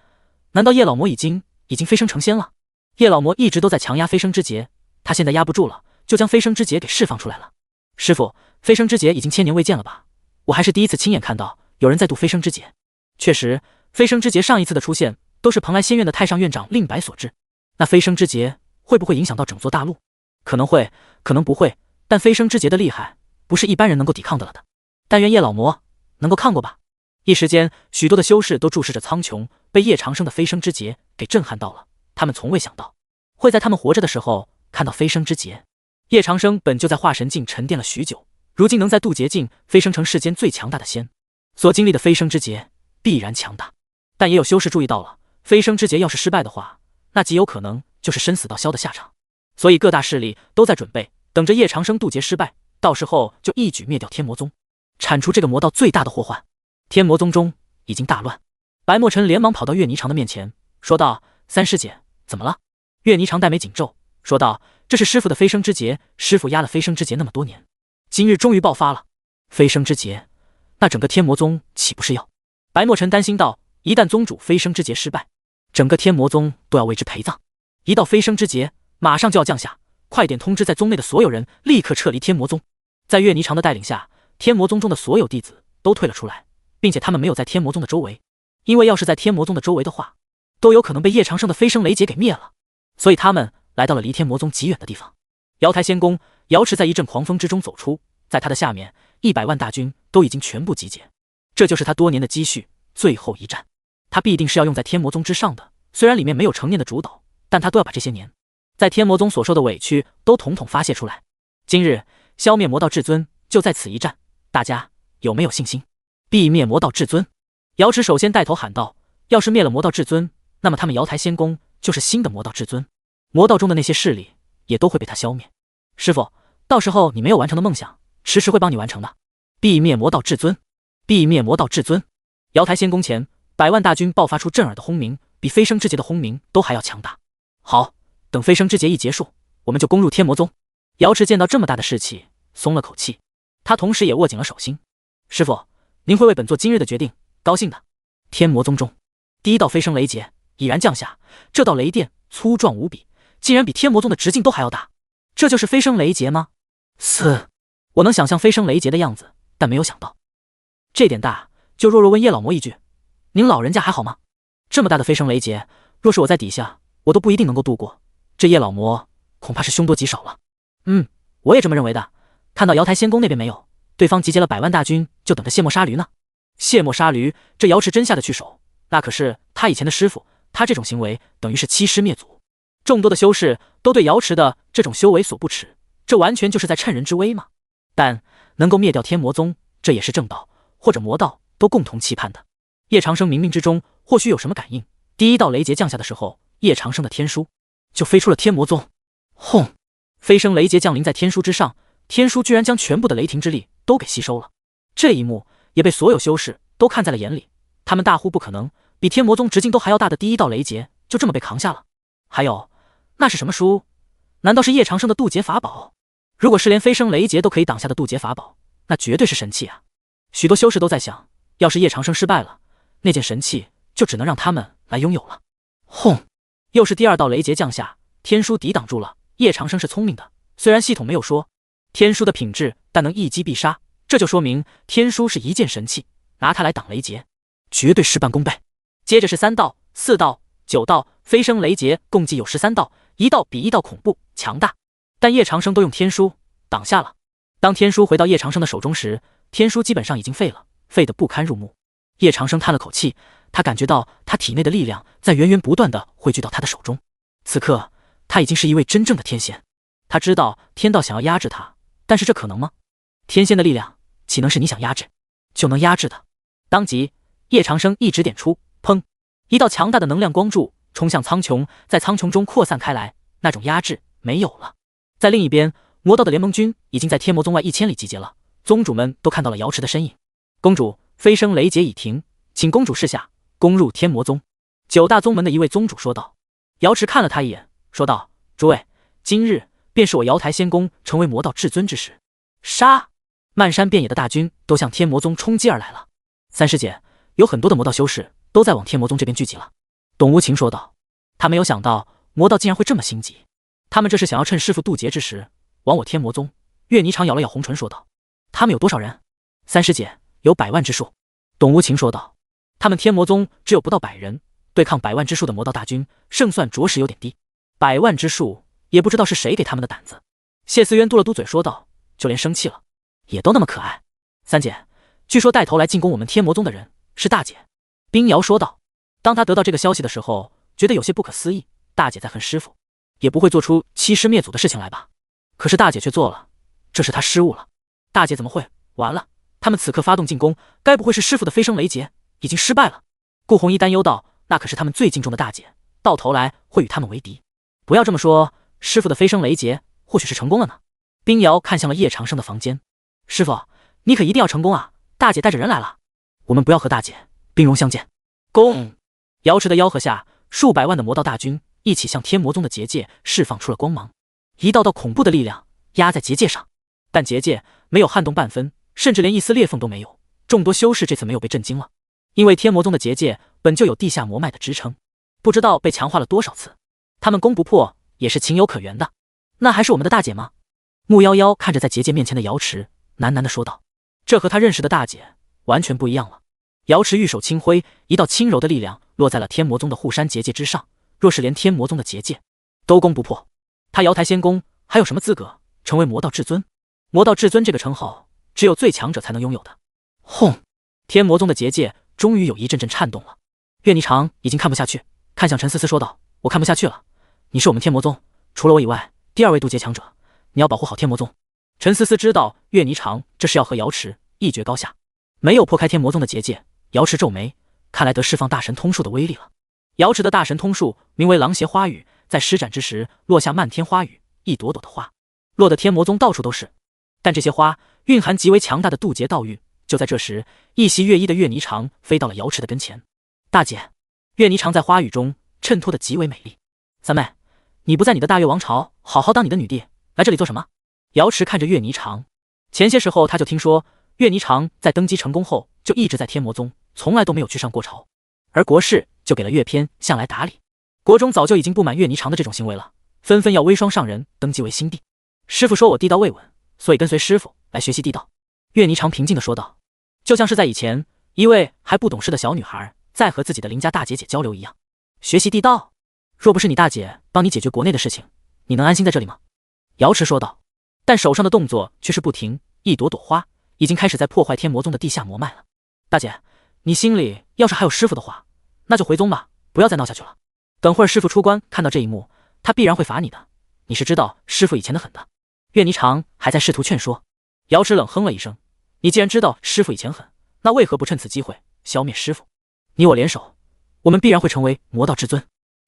难道叶老魔已经飞升成仙了？叶老魔一直都在强压飞升之劫，他现在压不住了，就将飞升之劫给释放出来了。师傅，飞升之劫已经千年未见了吧？我还是第一次亲眼看到有人在渡飞升之劫。确实，飞升之劫上一次的出现都是蓬莱仙院的太上院长令白所致。那飞升之劫会不会影响到整座大陆？可能会，可能不会，但飞升之劫的厉害不是一般人能够抵抗得了的。但愿叶老魔能够抗过吧。一时间，许多的修士都注视着苍穹，被叶长生的飞升之劫给震撼到了。他们从未想到会在他们活着的时候看到飞升之劫。叶长生本就在化神境沉淀了许久，如今能在渡劫境飞升成世间最强大的仙，所经历的飞升之劫必然强大。但也有修士注意到了，飞升之劫要是失败的话，那极有可能就是生死道消的下场。所以各大势力都在准备，等着叶长生渡劫失败，到时候就一举灭掉天魔宗，铲除这个魔道最大的祸患。天魔宗中已经大乱，白墨尘连忙跑到岳霓裳的面前，说道：“三师姐，怎么了？”岳霓裳黛眉紧皱，说道：“这是师父的飞升之劫，师父压了飞升之劫那么多年，今日终于爆发了。飞升之劫，那整个天魔宗岂不是要……”白墨尘担心道：“一旦宗主飞升之劫失败，整个天魔宗都要为之陪葬。一到飞升之劫，马上就要降下，快点通知在宗内的所有人，立刻撤离天魔宗。”在岳霓裳的带领下，天魔宗中的所有弟子都退了出来，并且他们没有在天魔宗的周围，因为要是在天魔宗的周围的话，都有可能被叶长生的飞升雷劫给灭了。所以他们来到了离天魔宗极远的地方。瑶台仙宫，瑶池在一阵狂风之中走出，在他的下面100万大军都已经全部集结，这就是他多年的积蓄，最后一战。他必定是要用在天魔宗之上的，虽然里面没有成年的主导，但他都要把这些年在天魔宗所受的委屈都统统发泄出来。今日消灭魔道至尊就在此一战，大家有没有信心？必灭魔道至尊！瑶池首先带头喊道：“要是灭了魔道至尊，那么他们瑶台仙宫就是新的魔道至尊，魔道中的那些势力也都会被他消灭。师傅，到时候你没有完成的梦想，迟迟会帮你完成的。必灭魔道至尊！必灭魔道至尊！”瑶台仙宫前100万大军爆发出震耳的轰鸣，比飞升之劫的轰鸣都还要强大。好，等飞升之劫一结束，我们就攻入天魔宗。瑶池见到这么大的士气，松了口气，他同时也握紧了手心。师傅，您会为本座今日的决定高兴的。天魔宗中，第一道飞升雷劫已然降下，这道雷电粗壮无比，竟然比天魔宗的直径都还要大。这就是飞升雷劫吗？我能想象飞升雷劫的样子，但没有想到这点大。就弱弱问叶老魔一句：“您老人家还好吗？这么大的飞升雷劫，若是我在底下，我都不一定能够度过。这叶老魔恐怕是凶多吉少了。”我也这么认为的。看到瑶台仙宫那边没有，对方集结了100万大军，就等着卸磨杀驴呢。卸磨杀驴，这瑶池真下得去手，那可是他以前的师傅，他这种行为等于是欺师灭祖。众多的修士都对瑶池的这种修为所不齿，这完全就是在趁人之危嘛。但能够灭掉天魔宗，这也是正道或者魔道都共同期盼的。叶长生冥冥之中或许有什么感应，第一道雷劫降下的时候，叶长生的天书就飞出了天魔宗。轰！飞升雷劫降临在天书之上，天书居然将全部的雷霆之力都给吸收了。这一幕也被所有修士都看在了眼里，他们大呼不可能，比天魔宗直径都还要大的第一道雷劫就这么被扛下了。还有，那是什么书？难道是叶长生的渡劫法宝？如果是连飞升雷劫都可以挡下的渡劫法宝，那绝对是神器啊！许多修士都在想，要是叶长生失败了，那件神器就只能让他们来拥有了。轰！又是第二道雷劫降下，天书抵挡住了。叶长生是聪明的，虽然系统没有说天书的品质，但能一击必杀，这就说明天书是一件神器，拿它来挡雷劫，绝对事半功倍。接着是3道、4道、9道飞升雷劫，共计有13道，一道比一道恐怖强大。但叶长生都用天书挡下了。当天书回到叶长生的手中时，天书基本上已经废了，废得不堪入目。叶长生叹了口气，他感觉到他体内的力量在源源不断地汇聚到他的手中。此刻，他已经是一位真正的天仙。他知道天道想要压制他，但是这可能吗？天仙的力量岂能是你想压制就能压制的？当即，叶长生一指点出，砰！一道强大的能量光柱冲向苍穹，在苍穹中扩散开来，那种压制没有了。在另一边，魔道的联盟军已经在天魔宗外1000里集结了，宗主们都看到了瑶池的身影。公主，飞升雷劫已停，请公主示下，攻入天魔宗。9大宗门的一位宗主说道。瑶池看了他一眼，说道：“诸位，今日便是我瑶台仙宫成为魔道至尊之时。”杀！漫山遍野的大军都向天魔宗冲击而来了。三师姐，有很多的魔道修士都在往天魔宗这边聚集了。董无情说道。他没有想到魔道竟然会这么心急，他们这是想要趁师父渡劫之时往我天魔宗。月霓裳咬了咬红唇说道。他们有多少人？三师姐，有100万之数。董无情说道。他们天魔宗只有不到100人，对抗100万之数的魔道大军，胜算着实有点低。100万之数，也不知道是谁给他们的胆子。谢思渊嘟了嘟嘴说道。就连生气了，也都那么可爱。三姐，据说带头来进攻我们天魔宗的人是大姐。冰瑶说道。当他得到这个消息的时候，觉得有些不可思议。大姐在恨师父，也不会做出欺师灭祖的事情来吧？可是大姐却做了，这是她失误了。大姐怎么会？完了，他们此刻发动进攻，该不会是师父的飞升雷劫已经失败了？顾红衣担忧道。那可是他们最敬重的大姐，到头来会与他们为敌。不要这么说，师父的飞升雷劫或许是成功了呢。冰瑶看向了叶长生的房间。师父，你可一定要成功啊！大姐带着人来了，我们不要和大姐兵戎相见。攻！瑶池的吆喝下，数百万的魔道大军一起向天魔宗的结界释放出了光芒，一道道恐怖的力量压在结界上，但结界没有撼动半分，甚至连一丝裂缝都没有。众多修士这次没有被震惊了，因为天魔宗的结界本就有地下魔脉的支撑，不知道被强化了多少次，他们攻不破也是情有可原的。那还是我们的大姐吗？穆夭夭看着在结界面前的瑶池，喃喃地说道。这和他认识的大姐完全不一样了。瑶池玉手轻挥，一道轻柔的力量落在了天魔宗的护山结界之上。若是连天魔宗的结界都攻不破，他瑶台仙宫还有什么资格成为魔道至尊？魔道至尊这个称号，只有最强者才能拥有的。轰！天魔宗的结界终于有一阵阵颤动了。岳霓裳已经看不下去，看向陈思思说道：“我看不下去了，你是我们天魔宗除了我以外第2位渡劫强者，你要保护好天魔宗。”陈思思知道岳霓裳这是要和瑶池一决高下，没有破开天魔宗的结界。瑶池皱眉，看来得释放大神通术的威力了。瑶池的大神通术名为狼邪花雨，在施展之时落下漫天花雨，一朵朵的花落得天魔宗到处都是，但这些花蕴含极为强大的渡劫道运。就在这时，一袭月衣的岳霓裳飞到了瑶池的跟前。大姐！岳霓裳在花雨中衬托得极为美丽。三妹，你不在你的大岳王朝好好当你的女帝，来这里做什么？瑶池看着岳霓裳，前些时候他就听说岳霓裳在登基成功后就一直在天魔宗，从来都没有去上过朝，而国事就给了岳偏向来打理。国中早就已经不满岳霓裳的这种行为了，纷纷要微霜上人登基为新帝。师父说我地道未稳，所以跟随师父来学习地道。岳霓裳平静地说道，就像是在以前一位还不懂事的小女孩在和自己的邻家大姐姐交流一样。学习地道？若不是你大姐帮你解决国内的事情，你能安心在这里吗？瑶池说道。但手上的动作却是不停，一朵朵花已经开始在破坏天魔宗的地下魔脉了。大姐，你心里要是还有师父的话，那就回宗吧，不要再闹下去了。等会儿师父出关看到这一幕，他必然会罚你的，你是知道师父以前的狠的。岳霓裳还在试图劝说。瑶池冷哼了一声，你既然知道师父以前狠，那为何不趁此机会消灭师父？你我联手，我们必然会成为魔道至尊。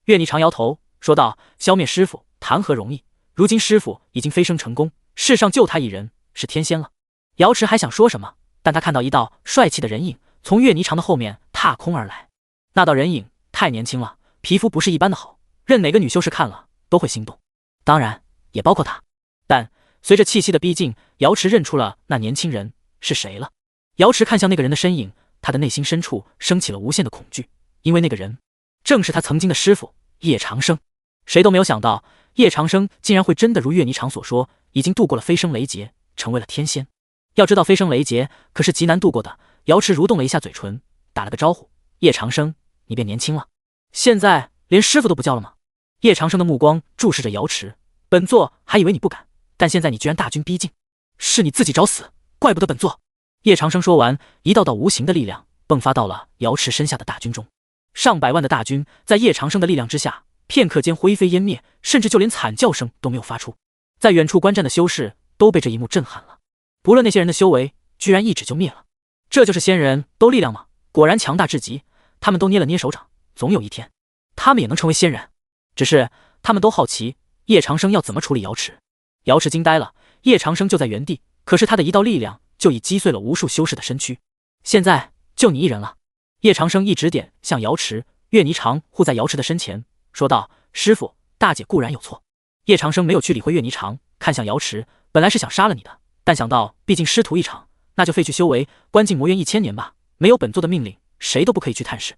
岳霓裳摇头说道，消灭师父谈何容易，如今师父已经飞升成功，世上就他一人是天仙了。瑶池还想说什么，但他看到一道帅气的人影从岳霓裳的后面踏空而来。那道人影太年轻了，皮肤不是一般的好，任哪个女修士看了都会心动，当然也包括他。但随着气息的逼近，瑶池认出了那年轻人是谁了。瑶池看向那个人的身影，他的内心深处升起了无限的恐惧，因为那个人正是他曾经的师父叶长生。谁都没有想到，叶长生竟然会真的如岳霓裳所说，已经度过了飞升雷劫，成为了天仙。要知道飞升雷劫可是极难度过的。瑶池蠕动了一下嘴唇，打了个招呼，叶长生，你变年轻了，现在连师父都不叫了吗？叶长生的目光注视着瑶池，本座还以为你不敢，但现在你居然大军逼近，是你自己找死，怪不得本座。叶长生说完，一道道无形的力量迸发到了瑶池身下的大军中。上百万的大军在叶长生的力量之下，片刻间灰飞烟灭，甚至就连惨叫声都没有发出。在远处观战的修士都被这一幕震撼了。不论那些人的修为，居然一指就灭了。这就是仙人都力量吗？果然强大至极。他们都捏了捏手掌，总有一天，他们也能成为仙人。只是他们都好奇叶长生要怎么处理瑶池。瑶池惊呆了，叶长生就在原地，可是他的一道力量就已击碎了无数修士的身躯。现在就你一人了。叶长生一指点向瑶池，岳霓裳护在瑶池的身前，说道：“师父，大姐固然有错。”叶长生没有去理会岳霓裳，看向瑶池，本来是想杀了你的，但想到毕竟师徒一场，那就废去修为，关进魔渊1000年吧。没有本座的命令，谁都不可以去探视。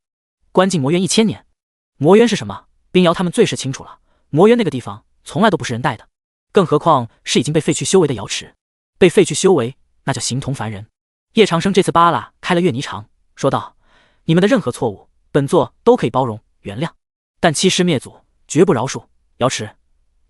关进魔渊1000年？魔渊是什么？冰瑶他们最是清楚了。魔渊那个地方从来都不是人待的，更何况是已经被废去修为的瑶池。被废去修为，那叫形同凡人。叶长生这次扒拉开了岳霓裳，说道：“你们的任何错误，本座都可以包容原谅，但欺师灭祖，绝不饶恕。瑶池，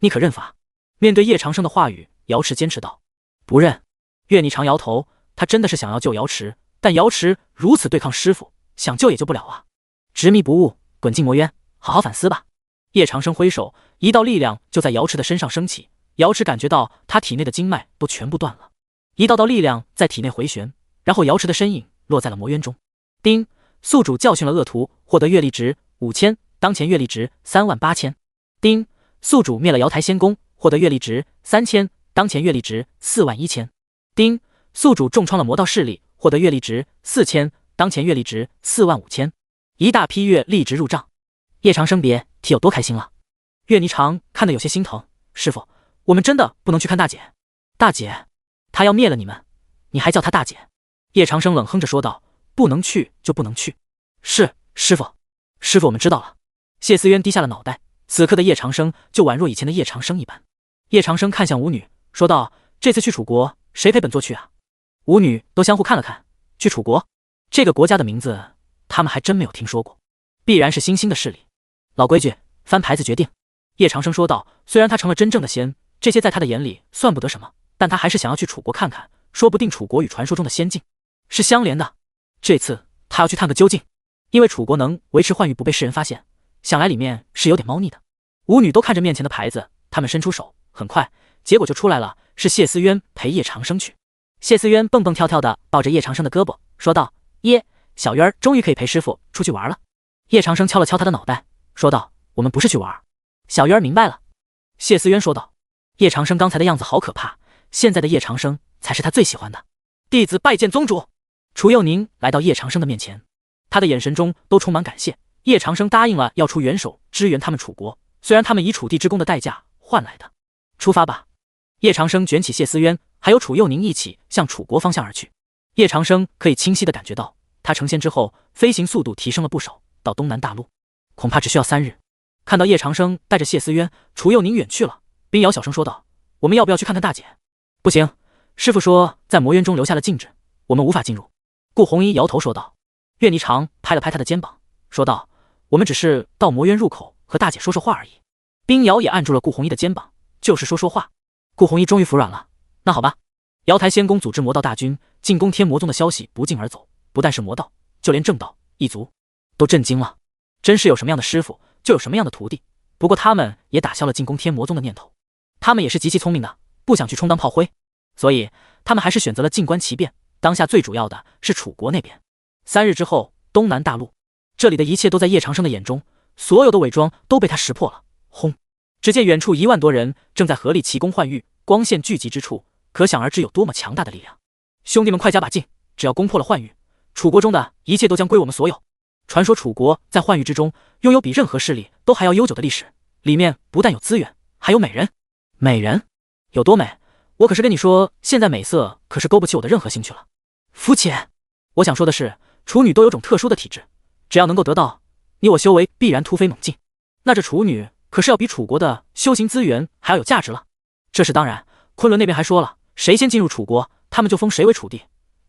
你可认罚？”面对叶长生的话语，瑶池坚持道：“不认。”岳霓裳摇头，他真的是想要救瑶池，但瑶池如此对抗师父，想救也救不了啊！执迷不悟，滚进魔渊，好好反思吧。叶长生挥手，一道力量就在瑶池的身上升起。瑶池感觉到他体内的经脉都全部断了，一道道力量在体内回旋，然后瑶池的身影落在了魔渊中。丁，宿主教训了恶徒，获得阅历值5000，当前阅历值38000。丁，宿主灭了瑶台仙宫，获得阅历值3000，当前阅历值41000。丁，宿主重创了魔道势力，获得阅历值4000，当前阅历值45000。一大批阅历值入账。叶长生别提有多开心了。岳霓裳看得有些心疼，师父，我们真的不能去看大姐？大姐，她要灭了你们，你还叫她大姐？叶长生冷哼着说道：“不能去就不能去。”是，师父。师父，我们知道了。谢思渊低下了脑袋，此刻的叶长生就宛若以前的叶长生一般。叶长生看向舞女，说道：“这次去楚国，谁陪本座去啊？”舞女都相互看了看，去楚国？这个国家的名字，他们还真没有听说过，必然是新兴的势力。老规矩，翻牌子决定。叶长生说道，虽然他成了真正的仙，这些在他的眼里算不得什么，但他还是想要去楚国看看，说不定楚国与传说中的仙境是相连的。这次他要去探个究竟，因为楚国能维持幻域不被世人发现，想来里面是有点猫腻的。舞女都看着面前的牌子，他们伸出手，很快结果就出来了，是谢思渊陪叶长生去。谢思渊蹦蹦跳跳的抱着叶长生的胳膊，说道：“耶，小渊儿终于可以陪师傅出去玩了。”叶长生敲了敲他的脑袋，说道：“我们不是去玩。”小渊儿明白了。谢思渊说道：“叶长生刚才的样子好可怕，现在的叶长生才是他最喜欢的。”弟子拜见宗主。楚佑宁来到叶长生的面前，他的眼神中都充满感谢。叶长生答应了要出援手支援他们楚国，虽然他们以楚地之功的代价换来的。出发吧。叶长生卷起谢思渊还有楚佑宁一起向楚国方向而去。叶长生可以清晰地感觉到，他成仙之后飞行速度提升了不少，到东南大陆恐怕只需要3日。看到叶长生带着谢思渊、楚佑宁远去了，冰瑶小声说道：“我们要不要去看看大姐？”不行，师父说在魔渊中留下了禁制，我们无法进入。顾红衣摇头说道。岳霓裳拍了拍他的肩膀，说道：“我们只是到魔渊入口和大姐说说话而已。”冰瑶也按住了顾红衣的肩膀，就是说说话。顾红衣终于服软了。那好吧。瑶台仙宫组织魔道大军进攻天魔宗的消息不胫而走，不但是魔道，就连正道一族都震惊了。真是有什么样的师傅，就有什么样的徒弟。不过他们也打消了进攻天魔宗的念头，他们也是极其聪明的，不想去充当炮灰，所以他们还是选择了静观其变。当下最主要的是楚国那边。3日之后，东南大陆，这里的一切都在叶长生的眼中，所有的伪装都被他识破了。轰！只见远处1万多人正在合力齐攻幻域，光线聚集之处，可想而知有多么强大的力量。兄弟们，快加把劲！只要攻破了幻域，楚国中的一切都将归我们所有。传说楚国在幻域之中拥有比任何势力都还要悠久的历史，里面不但有资源，还有美人。美人有多美？我可是跟你说，现在美色可是勾不起我的任何兴趣了。肤浅。我想说的是，处女都有种特殊的体质，只要能够得到，你我修为必然突飞猛进。那这处女可是要比楚国的修行资源还要有价值了。这是当然，昆仑那边还说了，谁先进入楚国，他们就封谁为楚帝。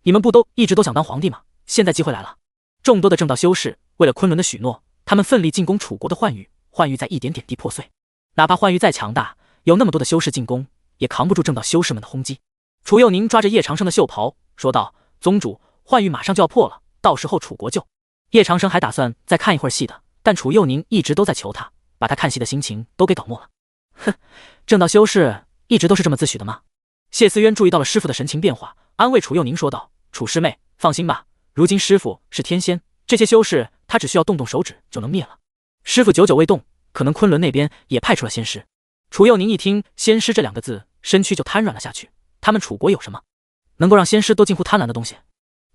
你们不都一直都想当皇帝吗？现在机会来了。众多的正道修士为了昆仑的许诺，他们奋力进攻楚国的幻域，幻域在一点点地破碎。哪怕幻域再强大，有那么多的修士进攻，也扛不住正道修士们的轰击。楚佑宁抓着叶长生的袖袍，说道：“宗主，幻域马上就要破了，到时候楚国就……叶长生还打算再看一会儿戏的，但楚佑宁一直都在求他，把他看戏的心情都给搞没了。哼，正道修士一直都是这么自诩的吗？谢思渊注意到了师傅的神情变化，安慰楚佑宁说道：“楚师妹，放心吧，如今师傅是天仙，这些修士他只需要动动手指就能灭了。师傅久久未动，可能昆仑那边也派出了仙师。”楚佑宁一听仙师这2个字，身躯就瘫软了下去。他们楚国有什么能够让仙师都近乎贪婪的东西？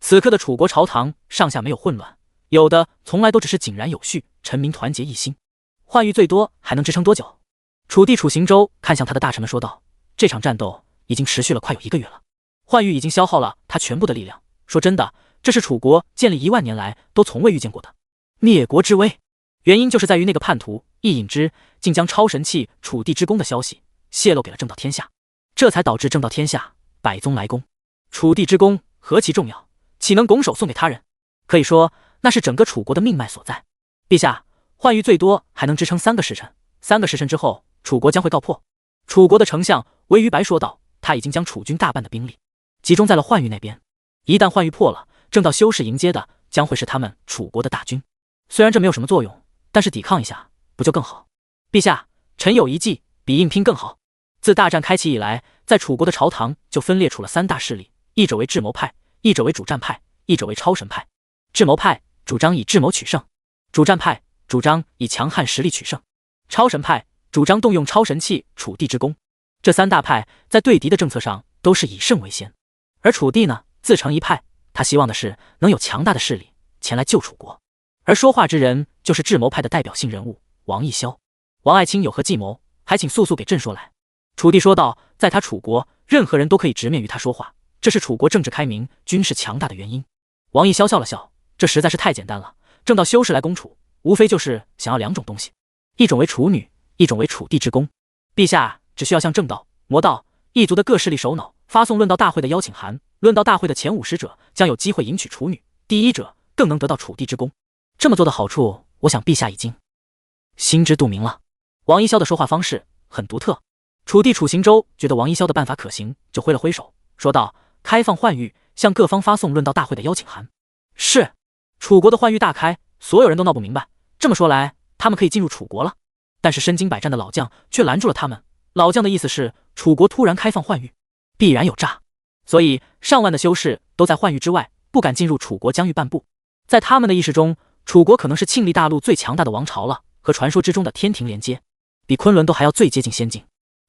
此刻的楚国朝堂上下没有混乱，有的从来都只是井然有序，臣民团结一心。幻域最多还能支撑多久？楚地楚行舟看向他的大臣们说道：“这场战斗已经持续了快有1个月了，幻域已经消耗了他全部的力量。说真的，这是楚国建立1万年来都从未遇见过的灭国之危。原因就是在于那个叛徒易隐之竟将超神器楚地之功的消息泄露给了正道天下，这才导致正道天下百宗来攻。楚地之功何其重要，岂能拱手送给他人？可以说那是整个楚国的命脉所在。陛下，幻域最多还能支撑3个时辰，3个时辰之后楚国将会告破。”楚国的丞相韦于白说道：“他已经将楚军大半的兵力集中在了幻域那边，一旦幻域破了，正道修士迎接的将会是他们楚国的大军。虽然这没有什么作用，但是抵抗一下不就更好？陛下，臣有一计，比硬拼更好。”自大战开启以来，在楚国的朝堂就分裂出了3大势力，一者为智谋派，一者为主战派，一者为超神派。智谋派主张以智谋取胜，主战派主张以强悍实力取胜，超神派主张动用超神器楚地之功。这3大派在对敌的政策上都是以胜为先，而楚地呢，自成一派，他希望的是能有强大的势力前来救楚国。而说话之人就是智谋派的代表性人物王义霄。王爱卿有何计谋，还请速速给朕说来。楚地说道：“在他楚国，任何人都可以直面于他说话，这是楚国政治开明、军事强大的原因。”王义霄笑了笑，这实在是太简单了。正道修士来攻楚，无非就是想要2种东西，一种为楚女，一种为楚地之功。陛下只需要向正道、魔道、异族的各势力首脑发送论道大会的邀请函，论道大会的前50者将有机会迎娶楚女，第1者更能得到楚地之功。这么做的好处，我想陛下已经心知肚明了。王一霄的说话方式很独特。楚地楚行舟觉得王一霄的办法可行，就挥了挥手说道：“开放幻域，向各方发送论道大会的邀请函。”是。楚国的幻域大开，所有人都闹不明白。这么说来，他们可以进入楚国了。但是身经百战的老将却拦住了他们。老将的意思是，楚国突然开放幻域，必然有诈，所以上万的修士都在幻域之外，不敢进入楚国疆域半步。在他们的意识中，楚国可能是庆历大陆最强大的王朝了，和传说之中的天庭连接，比昆仑都还要最接近仙境。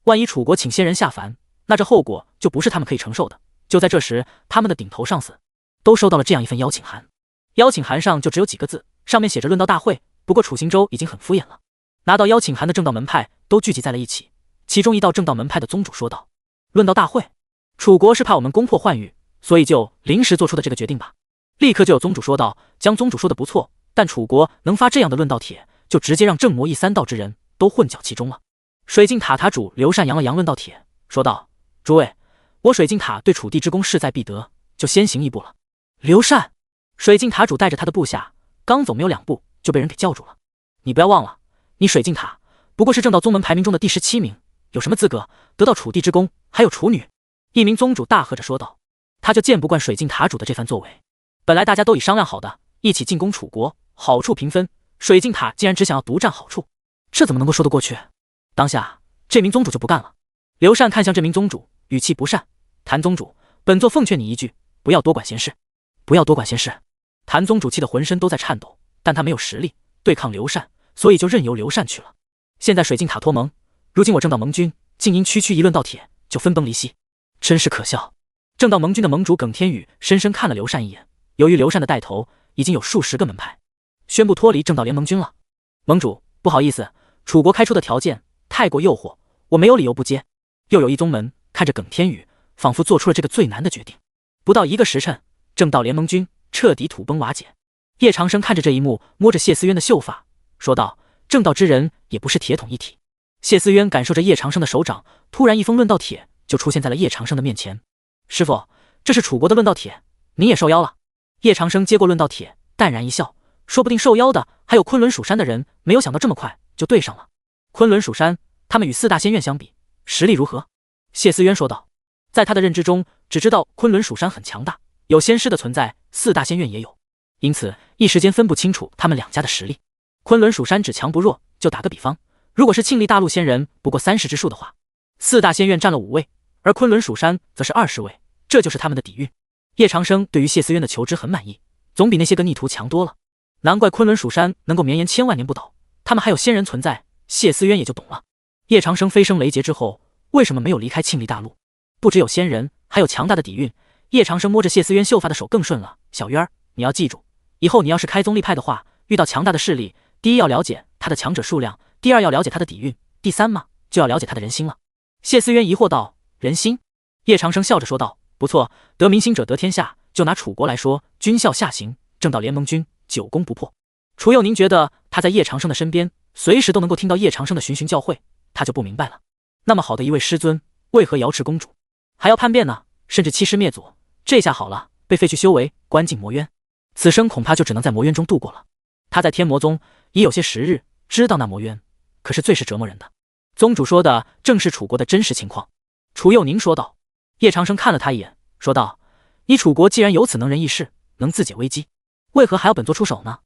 万一楚国请仙人下凡，那这后果就不是他们可以承受的。就在这时，他们的顶头上司都收到了这样一份邀请函。邀请函上就只有几个字，上面写着论道大会。不过楚行舟已经很敷衍了。拿到邀请函的正道门派都聚集在了一起，其中一道正道门派的宗主说道：“论道大会，楚国是怕我们攻破幻域，所以就临时做出的这个决定吧。”立刻就有宗主说道：“江宗主说的不错，但楚国能发这样的论道帖，就直接让正魔一3道之人都混淆其中了。”水镜塔塔主刘禅扬了扬论道帖，说道：“诸位，我水镜塔对楚地之功势在必得，就先行一步了。”刘禅，水镜塔主带着他的部下刚走没有2步，就被人给叫住了。“你不要忘了，你水镜塔不过是正道宗门排名中的第17名，有什么资格得到楚地之功，还有楚女？”一名宗主大喝着说道。他就见不惯水镜塔主的这番作为。本来大家都已商量好的，一起进攻楚国，好处平分，水镜塔竟然只想要独占好处，这怎么能够说得过去？当下这名宗主就不干了。刘禅看向这名宗主，语气不善：“谭宗主，本座奉劝你一句，不要多管闲事，不要多管闲事。”谭宗主气得浑身都在颤抖，但他没有实力对抗刘禅，所以就任由刘禅去了。现在水镜塔脱盟，如今我正道盟军竟因区区一论道帖就分崩离析，真是可笑。正道盟军的盟主耿天宇深深看了刘禅一眼，由于刘禅的带头，已经有数十个门派宣布脱离正道联盟军了。盟主，不好意思，楚国开出的条件太过诱惑，我没有理由不接。又有一宗门看着耿天宇，仿佛做出了这个最难的决定。不到1个时辰，正道联盟军彻底土崩瓦解。叶长生看着这一幕，摸着谢思渊的秀发，说道：“正道之人也不是铁桶一体。”谢思渊感受着叶长生的手掌，突然一封论道帖就出现在了叶长生的面前。“师傅，这是楚国的论道帖，您也受邀了。”叶长生接过论道帖，淡然一笑，说不定受邀的还有昆仑蜀山的人，没有想到这么快就对上了。昆仑蜀山，他们与4大仙院相比，实力如何？谢思渊说道。在他的认知中，只知道昆仑蜀山很强大，有仙师的存在，4大仙院也有。因此一时间分不清楚他们两家的实力。昆仑蜀山只强不弱，就打个比方，如果是庆历大陆仙人不过30之数的话，四大仙院占了5位，而昆仑蜀山则是20位，这就是他们的底蕴。叶长生对于谢思渊的求知很满意，总比那些个逆徒强多了。难怪昆仑蜀山能够绵延千万年不倒，他们还有仙人存在，谢思渊也就懂了。叶长生飞升雷劫之后，为什么没有离开庆历大陆？不只有仙人，还有强大的底蕴。叶长生摸着谢思渊秀发的手更顺了。小渊儿，你要记住，以后你要是开宗立派的话，遇到强大的势力，第一要了解他的强者数量，第二要了解他的底蕴，第三嘛，就要了解他的人心了。谢思渊疑惑道：人心？叶长生笑着说道：不错，得民心者得天下。就拿楚国来说，军校下行，正道联盟军，久攻不破。楚佑宁觉得他在叶长生的身边，随时都能够听到叶长生的循循教诲，他就不明白了。那么好的一位师尊，为何瑶池公主还要叛变呢？甚至欺师灭祖，这下好了，被废去修为，关进魔渊，此生恐怕就只能在魔渊中度过了。他在天魔宗已有些时日，知道那魔渊可是最是折磨人的。宗主说的正是楚国的真实情况。楚佑宁说道。叶长生看了他一眼，说道：你楚国既然有此能人异士，能自解危机，为何还要本座出手呢？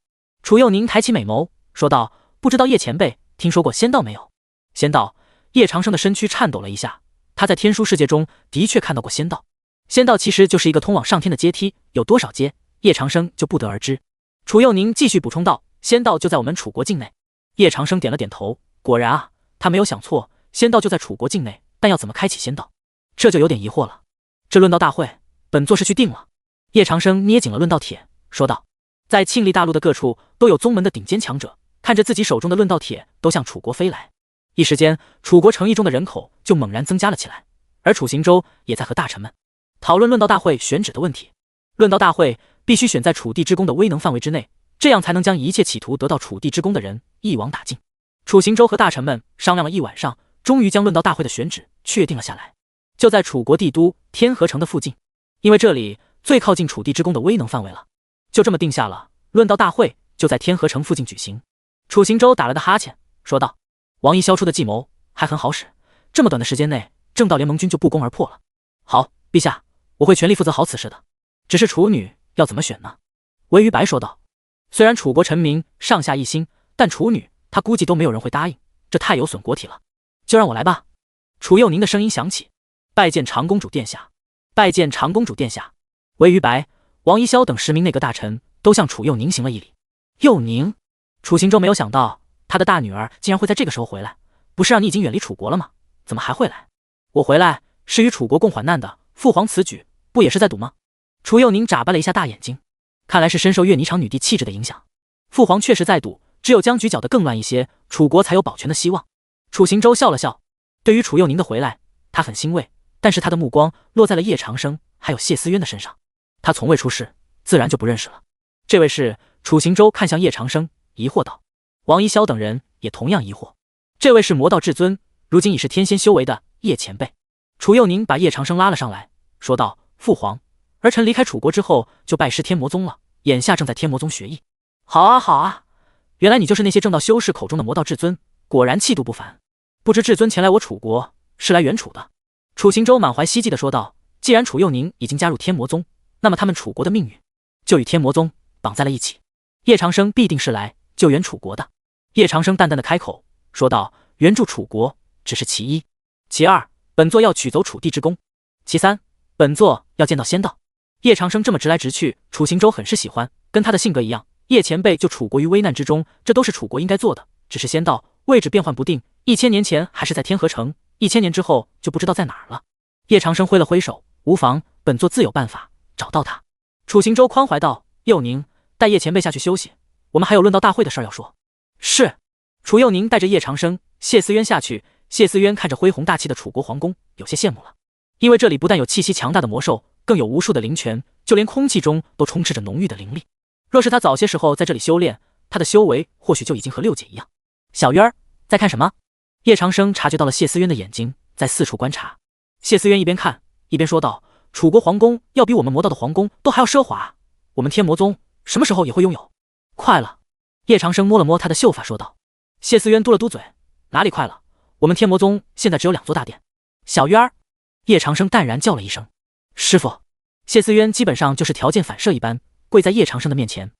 楚佑宁抬起美眸，说道：不知道叶前辈听说过仙道没有？仙道？叶长生的身躯颤抖了一下，他在天书世界中的确看到过仙道。仙道其实就是一个通往上天的阶梯，有多少阶，叶长生就不得而知。楚佑宁继续补充道：仙道就在我们楚国境内。叶长生点了点头，果然啊，他没有想错，仙道就在楚国境内，但要怎么开启仙道，这就有点疑惑了。这论道大会，本座是去定了。叶长生捏紧了论道帖，说道：在庆历大陆的各处都有宗门的顶尖强者，看着自己手中的论道帖都向楚国飞来，一时间楚国城邑中的人口就猛然增加了起来。而楚行舟也在和大臣们讨论论道大会选址的问题。论道大会必须选在楚地之功的威能范围之内，这样才能将一切企图得到楚地之功的人一网打尽。楚行舟和大臣们商量了一晚上，终于将论道大会的选址确定了下来，就在楚国帝都天河城的附近，因为这里最靠近楚地之功的威能范围了。就这么定下了，论道大会就在天河城附近举行。楚行舟打了个哈欠，说道：王一消出的计谋还很好使，这么短的时间内，正道联盟军就不攻而破了。好，陛下，我会全力负责好此事的。只是楚女要怎么选呢？韦于白说道。虽然楚国臣民上下一心，但楚女他估计都没有人会答应，这太有损国体了。就让我来吧。楚佑宁的声音响起：拜见长公主殿下。拜见长公主殿下。韦于白、王一潇等10名内阁大臣都向楚佑宁行了一礼。佑宁，楚行舟没有想到他的大女儿竟然会在这个时候回来，不是让你已经远离楚国了吗？怎么还会来？我回来是与楚国共患难的，父皇此举不也是在赌吗？楚佑宁眨巴了一下大眼睛，看来是深受月霓裳女帝气质的影响。父皇确实在赌，只有将局搅得更乱一些，楚国才有保全的希望。楚行舟笑了笑，对于楚佑宁的回来，他很欣慰，但是他的目光落在了叶长生还有谢思渊的身上。他从未出世，自然就不认识了。这位是？楚行舟看向叶长生，疑惑道。王一潇等人也同样疑惑。这位是魔道至尊，如今已是天仙修为的叶前辈。楚佑宁把叶长生拉了上来，说道：父皇，儿臣离开楚国之后就拜师天魔宗了，眼下正在天魔宗学艺。好啊好啊，原来你就是那些正道修士口中的魔道至尊，果然气度不凡。不知至尊前来我楚国是来援楚的？楚行舟满怀希冀地说道。既然楚佑宁已经加入天魔宗，那么他们楚国的命运就与天魔宗绑在了一起。叶长生必定是来救援楚国的。叶长生淡淡的开口说道：援助楚国只是其一，其二，本座要取走楚地之功，其三，本座要见到仙道。叶长生这么直来直去，楚行舟很是喜欢，跟他的性格一样。叶前辈救楚国于危难之中，这都是楚国应该做的。只是仙道位置变幻不定，1000年前还是在天河城，1000年之后就不知道在哪儿了。叶长生挥了挥手，无妨，本座自有办法找到他。楚行舟宽怀道：佑宁，带叶前辈下去休息，我们还有论道大会的事要说。是。楚佑宁带着叶长生、谢思渊下去。谢思渊看着恢宏大气的楚国皇宫，有些羡慕了，因为这里不但有气息强大的魔兽，更有无数的灵泉，就连空气中都充斥着浓郁的灵力。若是他早些时候在这里修炼，他的修为或许就已经和6姐一样。小渊儿，在看什么？叶长生察觉到了谢思渊的眼睛在四处观察。谢思渊一边看一边说道：楚国皇宫要比我们魔道的皇宫都还要奢华，我们天魔宗什么时候也会拥有？快了。叶长生摸了摸他的秀发说道。谢思渊嘟了嘟嘴：哪里快了，我们天魔宗现在只有2座大殿。小渊儿，叶长生淡然叫了一声：师父。谢思渊基本上就是条件反射一般跪在叶长生的面前。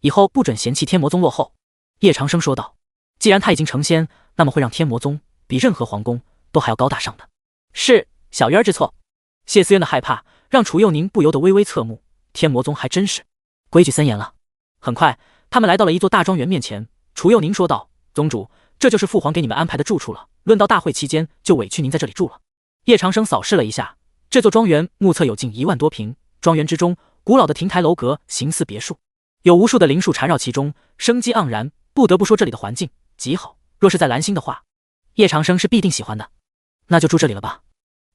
以后不准嫌弃天魔宗落后。叶长生说道。既然他已经成仙，那么会让天魔宗比任何皇宫都还要高大上的。是，小鱼儿知错。谢思渊的害怕让楚佑宁不由得微微侧目，天魔宗还真是规矩森严了。很快，他们来到了一座大庄园面前。楚佑宁说道：“宗主，这就是父皇给你们安排的住处了。论到大会期间，就委屈您在这里住了。”叶长生扫视了一下这座庄园，目测有近1万多平。庄园之中，古老的亭台楼阁形似别墅，有无数的灵树缠绕其中，生机盎然。不得不说，这里的环境极好。若是在蓝星的话，叶长生是必定喜欢的。那就住这里了吧。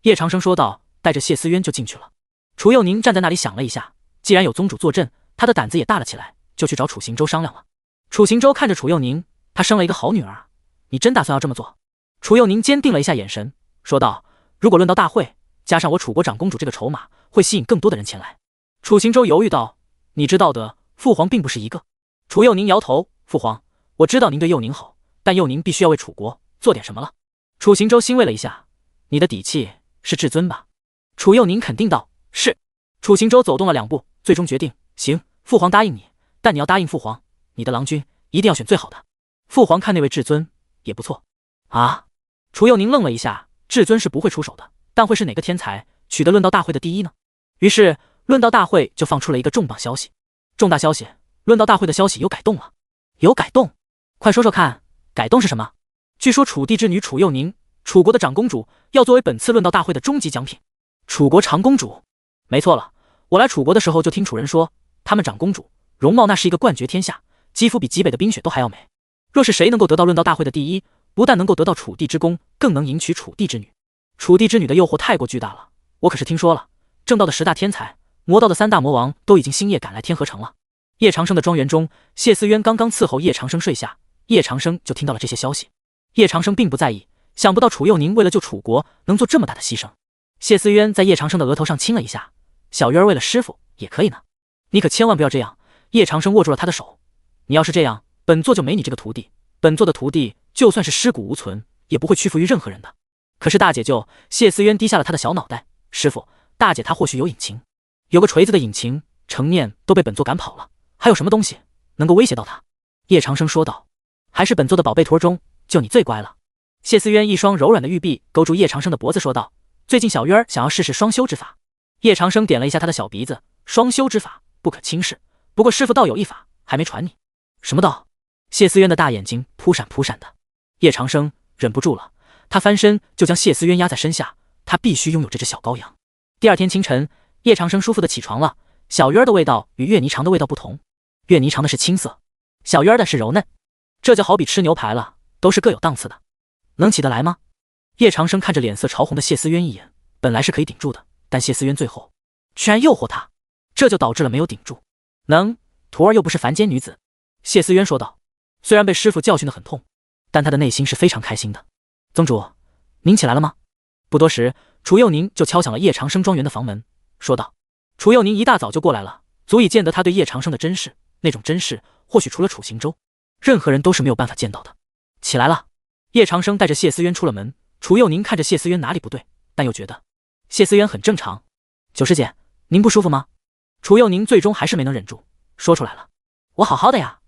叶长生说道，带着谢思渊就进去了。楚佑宁站在那里想了一下，既然有宗主坐镇，他的胆子也大了起来，就去找楚行舟商量了。楚行舟看着楚佑宁，他生了一个好女儿，你真打算要这么做？楚佑宁坚定了一下眼神，说道：“如果论到大会，加上我楚国长公主这个筹码，会吸引更多的人前来。”楚行舟犹豫道：“你知道的，父皇并不是一个。”楚佑宁摇头：“父皇，我知道您对佑宁好，但佑宁必须要为楚国做点什么了。”楚行舟欣慰了一下：“你的底气是至尊吧？”楚佑宁肯定道：“是。”楚行舟走动了2步，最终决定：“行，父皇答应你，但你要答应父皇，你的郎君一定要选最好的。父皇看那位至尊也不错。”啊！楚佑宁愣了一下，至尊是不会出手的，但会是哪个天才取得论道大会的第一呢？于是论道大会就放出了一个重磅消息。重大消息，论道大会的消息有改动了。有改动？快说说看，改动是什么？据说楚地之女楚佑宁，楚国的长公主，要作为本次论道大会的终极奖品。楚国长公主？没错了，我来楚国的时候就听楚人说，他们长公主容貌那是一个冠绝天下，肌肤比极北的冰雪都还要美。若是谁能够得到论道大会的第一，不但能够得到楚地之功，更能迎娶楚地之女。楚地之女的诱惑太过巨大了，我可是听说了，正道的10大天才，魔道的3大魔王都已经星夜赶来天河城了。叶长生的庄园中，谢思渊刚刚伺候叶长生睡下，叶长生就听到了这些消息。叶长生并不在意，想不到楚佑宁为了救楚国能做这么大的牺牲。谢思渊在叶长生的额头上亲了一下：“小鱼儿为了师傅也可以呢，你可千万不要这样。”叶长生握住了他的手：“你要是这样，本座就没你这个徒弟。本座的徒弟就算是尸骨无存，也不会屈服于任何人的。”可是大姐就……谢思渊低下了他的小脑袋：“师傅，大姐她或许有隐情，有个锤子的隐情，成念都被本座赶跑了，还有什么东西能够威胁到他？”叶长生说道：“还是本座的宝贝徒儿中，就你最乖了。”谢思渊一双柔软的玉臂勾住叶长生的脖子说道：“最近小鱼儿想要试试双修之法。”叶长生点了一下他的小鼻子：“双修之法不可轻视，不过师傅道有一法还没传你。”“什么道？”谢思渊的大眼睛扑闪扑闪的。叶长生忍不住了，他翻身就将谢思渊压在身下，他必须拥有这只小羔羊。第二天清晨，叶长生舒服的起床了。小鱼儿的味道与月泥肠的味道不同，月泥肠的是青涩，小鱼儿的是柔嫩，这就好比吃牛排了，都是各有档次的。能起得来吗？叶长生看着脸色潮红的谢思渊一眼，本来是可以顶住的，但谢思渊最后居然诱惑他，这就导致了没有顶住。能，徒儿又不是凡间女子。谢思渊说道，虽然被师傅教训得很痛，但他的内心是非常开心的。宗主，您起来了吗？不多时，楚佑宁就敲响了叶长生庄园的房门，说道。楚佑宁一大早就过来了，足以见得他对叶长生的珍视，那种珍视或许除了楚行舟，任何人都是没有办法见到的。起来了。叶长生带着谢思渊出了门，楚佑宁看着谢思渊哪里不对，但又觉得谢思渊很正常。九师姐，您不舒服吗？楚佑宁最终还是没能忍住，说出来了。我好好的呀。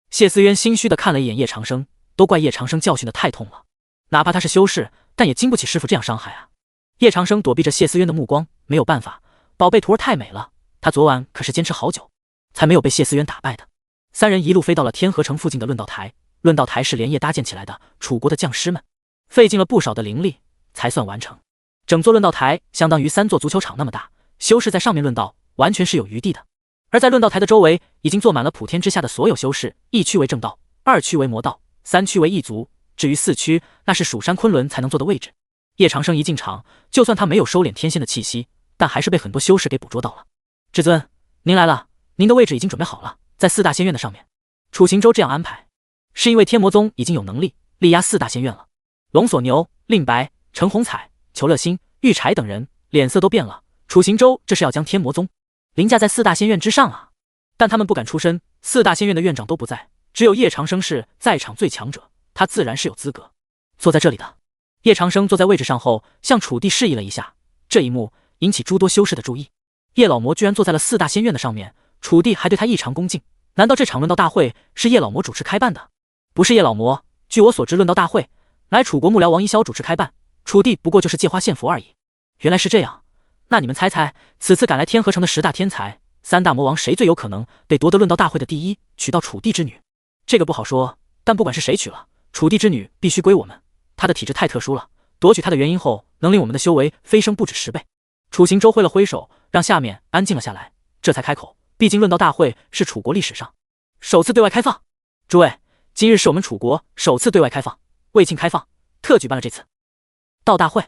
谢思渊心虚的看了一眼叶长生，都怪叶长生教训的太痛了，哪怕他是修士，但也经不起师傅这样伤害啊。叶长生躲避着谢思渊的目光，没有办法，宝贝徒儿太美了，他昨晚可是坚持好久，才没有被谢思渊打败的。三人一路飞到了天河城附近的论道台，论道台是连夜搭建起来的，楚国的将士们费尽了不少的灵力才算完成。整座论道台相当于3座足球场那么大，修士在上面论道完全是有余地的。而在论道台的周围已经坐满了普天之下的所有修士，1区为正道，2区为魔道，3区为异族，至于4区，那是蜀山昆仑才能坐的位置。叶长生一进场，就算他没有收敛天仙的气息，但还是被很多修士给捕捉到了。至尊，您来了，您的位置已经准备好了，在4大仙院的上面。楚行舟这样安排，是因为天魔宗已经有能力力压4大仙院了。龙索牛、令白、陈红彩、裘乐心、玉柴等人脸色都变了。楚行舟这是要将天魔宗凌驾在4大仙院之上啊！但他们不敢出声，4大仙院的院长都不在，只有叶长生是在场最强者，他自然是有资格坐在这里的。叶长生坐在位置上后，向楚地示意了一下，这一幕引起诸多修士的注意。叶老魔居然坐在了4大仙院的上面，楚地还对他异常恭敬，难道这场论道大会是叶老魔主持开办的？不是叶老魔，据我所知，论道大会乃楚国幕僚王一霄主持开办，楚地不过就是借花献佛而已。原来是这样，那你们猜猜，此次赶来天河城的10大天才、3大魔王，谁最有可能被夺得论道大会的第一，娶到楚地之女？这个不好说，但不管是谁娶了，楚地之女必须归我们。她的体质太特殊了，夺取她的原因后，能令我们的修为飞升不止10倍。楚行舟挥了挥手，让下面安静了下来，这才开口。毕竟论道大会是楚国历史上首次对外开放，诸位，今日是我们楚国首次对外开放，为庆开放，特举办了这次道大会。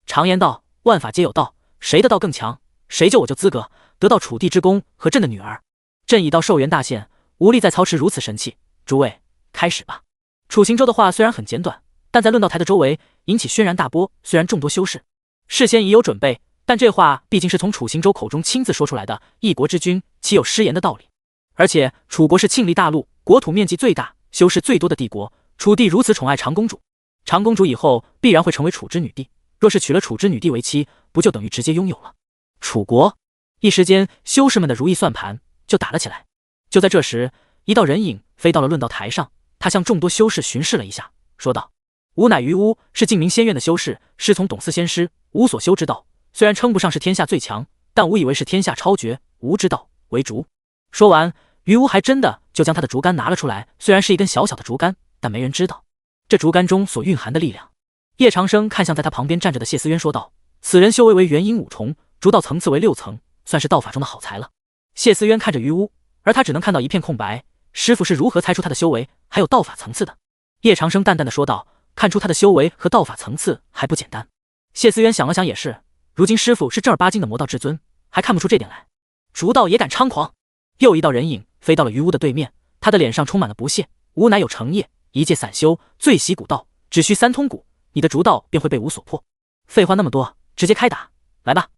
常言道，万法皆有道，谁的道更强，谁就我就资格得到楚地之功和朕的女儿。朕已到寿元大限，无力再操持如此神器，诸位开始吧。楚行舟的话虽然很简短，但在论道台的周围引起轩然大波。虽然众多修士事先已有准备，但这话毕竟是从楚行舟口中亲自说出来的，一国之君岂有失言的道理？而且楚国是庆历大陆国土面积最大、修士最多的帝国，楚地如此宠爱长公主，长公主以后必然会成为楚之女帝。若是娶了楚之女帝为妻，不就等于直接拥有了楚国？一时间，修士们的如意算盘就打了起来。就在这时，一道人影飞到了论道台上，他向众多修士巡视了一下，说道：“吾乃于乌，是净明仙院的修士，师从董司仙师，吾所修之道，虽然称不上是天下最强，但吾以为是天下超绝。吾之道为竹。”说完，于乌还真的就将他的竹竿拿了出来，虽然是一根小小的竹竿，但没人知道这竹竿中所蕴含的力量。叶长生看向在他旁边站着的谢思渊，说道：“此人修为为元婴5重，竹道层次为6层，算是道法中的好材了。”谢思渊看着于乌，而他只能看到一片空白。师傅是如何猜出他的修为还有道法层次的？叶长生淡淡的说道：“看出他的修为和道法层次还不简单。”谢思渊想了想，也是，如今师傅是正儿八经的魔道至尊，还看不出这点来，竹道也敢猖狂？又一道人影飞到了于乌的对面，他的脸上充满了不屑：“吾乃有成业，一介散修，最习古道，只需3通古，你的竹道便会被吾所破。”废话那么多，直接开打，来吧！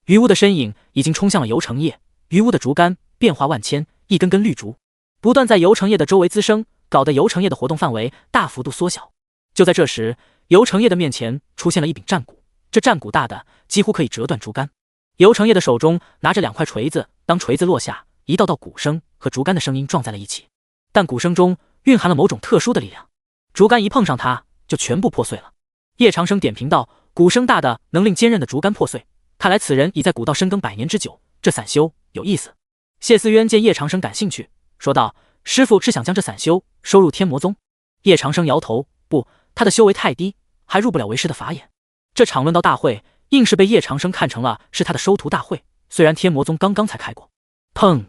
于乌的身影已经冲向了游成业，于乌的竹竿变化万千，一根根绿竹不断在游成业的周围滋生，搞得游成业的活动范围大幅度缩小。就在这时，游成业的面前出现了一柄战鼓，这战鼓大的几乎可以折断竹竿。游成业的手中拿着2块锤子，当锤子落下，一道道鼓声和竹竿的声音撞在了一起，但鼓声中蕴含了某种特殊的力量，竹竿一碰上它就全部破碎了。叶长生点评道：“鼓声大的能令坚韧的竹竿破碎，看来此人已在古道深耕100年之久，这散修有意思。”谢思渊见叶长生感兴趣，说道：“师傅是想将这散修收入天魔宗？”叶长生摇头：“不，他的修为太低，还入不了为师的法眼。”这场论道大会硬是被叶长生看成了是他的收徒大会，虽然天魔宗刚刚才开过。砰！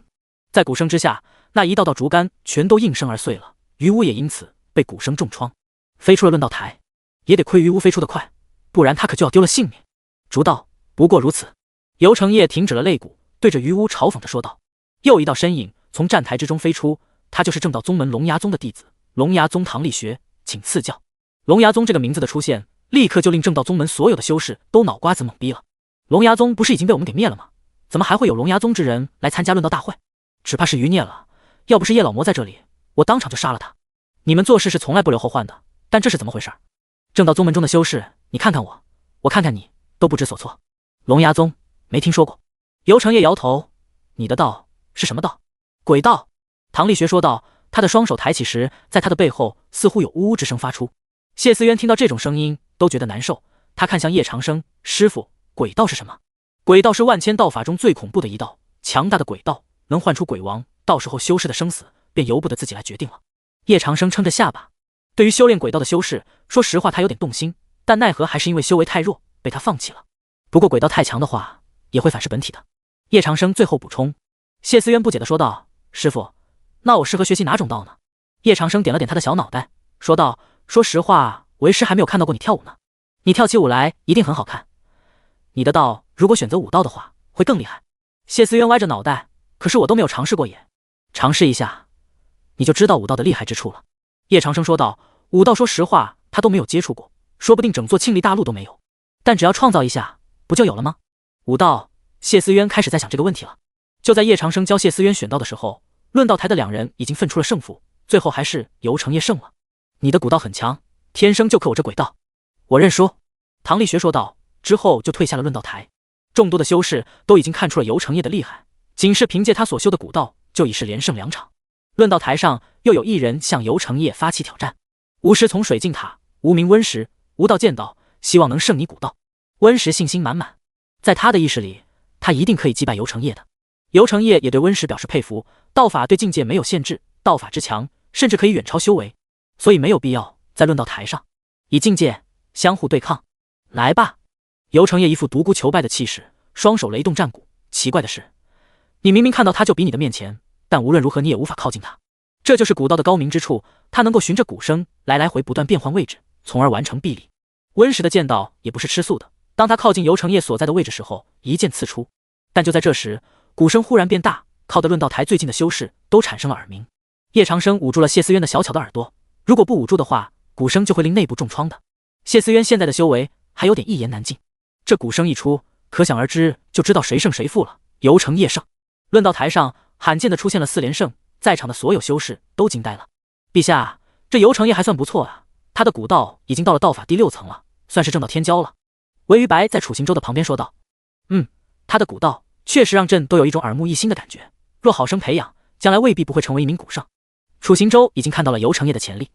在鼓声之下，那一道道竹竿全都应声而碎了，于乌也因此被鼓声重创，飞出了论道台。也得亏于乌飞出的快，不然他可就要丢了性命。竹道不过如此。游成业停止了擂鼓，对着于乌嘲讽着说道。又一道身影从站台之中飞出，他就是正道宗门龙牙宗的弟子，龙牙宗唐立学，请赐教。龙牙宗这个名字的出现，立刻就令正道宗门所有的修士都脑瓜子懵逼了。龙牙宗不是已经被我们给灭了吗？怎么还会有龙牙宗之人来参加论道大会？只怕是余孽了，要不是叶老魔在这里，我当场就杀了他。你们做事是从来不留后患的，但这是怎么回事？正道宗门中的修士，你看看我，我看看你，都不知所措。龙牙宗没听说过。游成业摇头：“你的道是什么道？”“鬼道。”唐立学说道，他的双手抬起时，在他的背后似乎有呜呜之声发出。谢思渊听到这种声音都觉得难受，他看向叶长生：“师傅，鬼道是什么？”“鬼道是万千道法中最恐怖的一道，强大的鬼道能唤出鬼王，到时候修士的生死便由不得自己来决定了。”叶长生撑着下巴，对于修炼鬼道的修士，说实话他有点动心，但奈何还是因为修为太弱，被他放弃了。不过鬼道太强的话，也会反噬本体的。叶长生最后补充。谢思渊不解地说道：“师傅，那我适合学习哪种道呢？”叶长生点了点他的小脑袋，说道：“说实话，为师还没有看到过你跳舞呢。你跳起舞来一定很好看。你的道如果选择武道的话，会更厉害。”谢思渊歪着脑袋：“可是我都没有尝试过也。”“尝试一下，你就知道武道的厉害之处了。”叶长生说道：“武道说实话他都没有接触过，说不定整座庆历大陆都没有，但只要创造一下，不就有了吗？”武道，谢思渊开始在想这个问题了。就在叶长生教谢思渊选道的时候，论道台的2人已经分出了胜负，最后还是游成业胜了。“你的古道很强，天生就克我这鬼道。”“我认输。”唐立学说道，之后就退下了论道台。众多的修士都已经看出了游成业的厉害，仅是凭借他所修的古道就已是连胜2场。论道台上又有一人向游成业发起挑战。巫师从水镜塔，无名温石，无道剑道，希望能胜你古道。温石信心满满，在他的意识里，他一定可以击败游成业的。游成业也对温石表示佩服，道法对境界没有限制，道法之强，甚至可以远超修为，所以没有必要在论道台上以境界相互对抗。来吧！游成业一副独孤求败的气势，双手雷动战鼓。奇怪的是，你明明看到他就比你的面前，但无论如何你也无法靠近他。这就是古道的高明之处，他能够循着鼓声来来回不断变换位置，从而完成臂力。温石的剑道也不是吃素的，当他靠近游成业所在的位置时候，一剑刺出。但就在这时，鼓声忽然变大，靠得论道台最近的修士都产生了耳鸣。叶长生捂住了谢思渊的小巧的耳朵，如果不捂住的话，鼓声就会令内部重创的。谢思渊现在的修为还有点一言难尽，这鼓声一出，可想而知就知道谁胜谁负了。游成业胜。论道台上罕见的出现了4连胜，在场的所有修士都惊呆了。陛下，这游成业还算不错啊，他的古道已经到了道法第6层了，算是正到天骄了。韦于白在楚行舟的旁边说道：他的古道确实让朕都有一种耳目一新的感觉，若好生培养，将来未必不会成为一名古圣。楚行舟已经看到了游成业的潜力，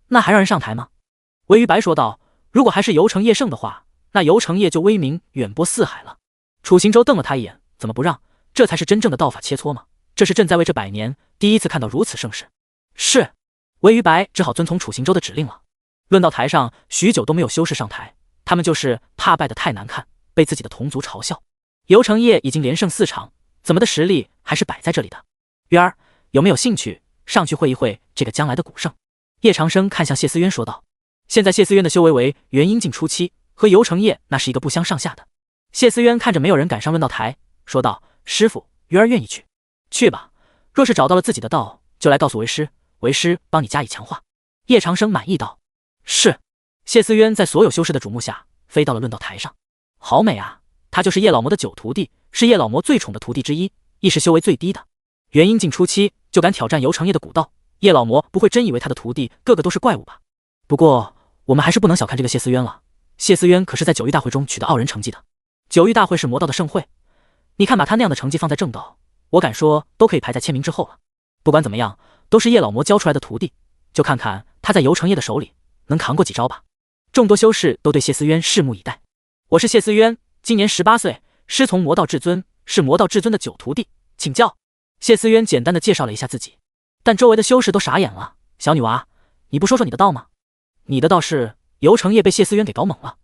那还让人上台吗？韦于白说道：如果还是游成业胜的话，那游成业就威名远播四海了。楚行舟瞪了他一眼，怎么不让？这才是真正的道法切磋吗？这是朕在位这100年第一次看到如此盛世。是。韦于白只好遵从楚行舟的指令了。论道台上许久都没有修士上台，他们就是怕败得太难看，被自己的同族嘲笑。游成业已经连胜4场，怎么的实力还是摆在这里的。渊儿，有没有兴趣上去会一会这个将来的古圣？叶长生看向谢思渊说道。现在谢思渊的修为为元婴境初期，和游成业那是一个不相上下的。谢思渊看着没有人敢上论道台，说道：师傅，渊儿愿意去。去吧，若是找到了自己的道，就来告诉为师，为师帮你加以强化。叶长生满意道：是。谢思渊在所有修士的瞩目下飞到了论道台上。好美啊，他就是叶老魔的9徒弟，是叶老魔最宠的徒弟之一，亦是修为最低的。元婴境初期就敢挑战游成业的古道，叶老魔不会真以为他的徒弟个个都是怪物吧？不过我们还是不能小看这个谢思渊了，谢思渊可是在9域大会中取得傲人成绩的。9域大会是魔道的盛会，你看把他那样的成绩放在正道，我敢说都可以排在1000名之后了。不管怎么样，都是叶老魔教出来的徒弟，就看看他在游成业的手里能扛过几招吧。众多修士都对谢思渊拭目以待。我是谢思渊，今年18岁，师从魔道至尊，是魔道至尊的9徒弟，请教。谢思渊简单的介绍了一下自己，但周围的修士都傻眼了。小女娃，你不说说你的道吗？你的道是游成业被谢思渊给搞懵了，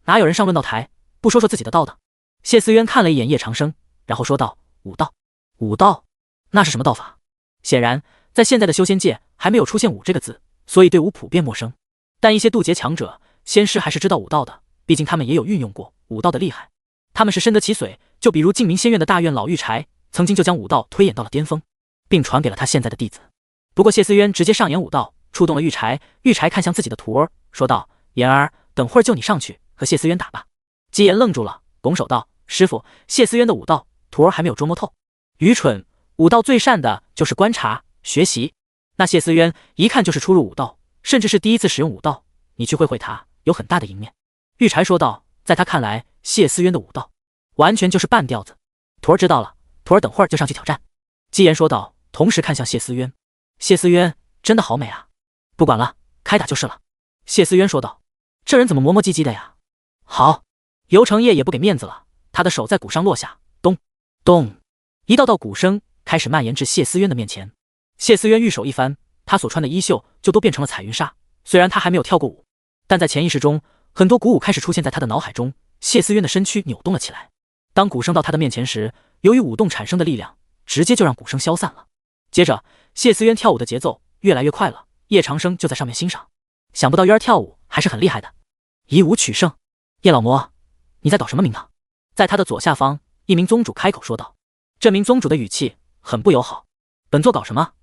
哪有人上论道台不说说自己的道的？谢思渊看了一眼叶长生，然后说道：武道。武道？那是什么道法？显然在现在的修仙界还没有出现武这个字，所以对武普遍陌生。但一些渡劫强者仙师还是知道武道的，毕竟他们也有运用过武道的厉害，他们是深得其髓。就比如净明仙院的大院老玉柴，曾经就将武道推演到了巅峰，并传给了他现在的弟子。不过谢思渊直接上演武道，触动了玉柴。玉柴看向自己的徒儿，说道：言儿，等会儿就你上去和谢思渊打吧。姬言愣住了，拱手道：师傅，谢思渊的武道徒儿还没有捉摸透。愚蠢，武道最善的就是观察学习，那谢思渊一看就是初入武道，甚至是第一次使用武道，你去会会他有很大的赢面。玉柴说道：在他看来，谢思渊的武道完全就是半吊子。徒儿知道了，徒儿等会儿就上去挑战。姬言说道，同时看向谢思渊。谢思渊真的好美啊，不管了，开打就是了。谢思渊说道，这人怎么磨磨唧唧的呀？好。游成业也不给面子了，他的手在鼓上落下，咚咚，一道道鼓声开始蔓延至谢思渊的面前。谢思渊玉手一翻，他所穿的衣袖就都变成了彩云纱。虽然他还没有跳过舞，但在潜意识中，很多鼓舞开始出现在他的脑海中。谢思渊的身躯扭动了起来。当鼓声到他的面前时，由于舞动产生的力量，直接就让鼓声消散了。接着，谢思渊跳舞的节奏越来越快了，叶长生就在上面欣赏。想不到渊儿跳舞还是很厉害的，以武取胜。叶老魔，你在搞什么名堂？在他的左下方，一名宗主开口说道。这名宗主的语气很不友好。本座搞什么？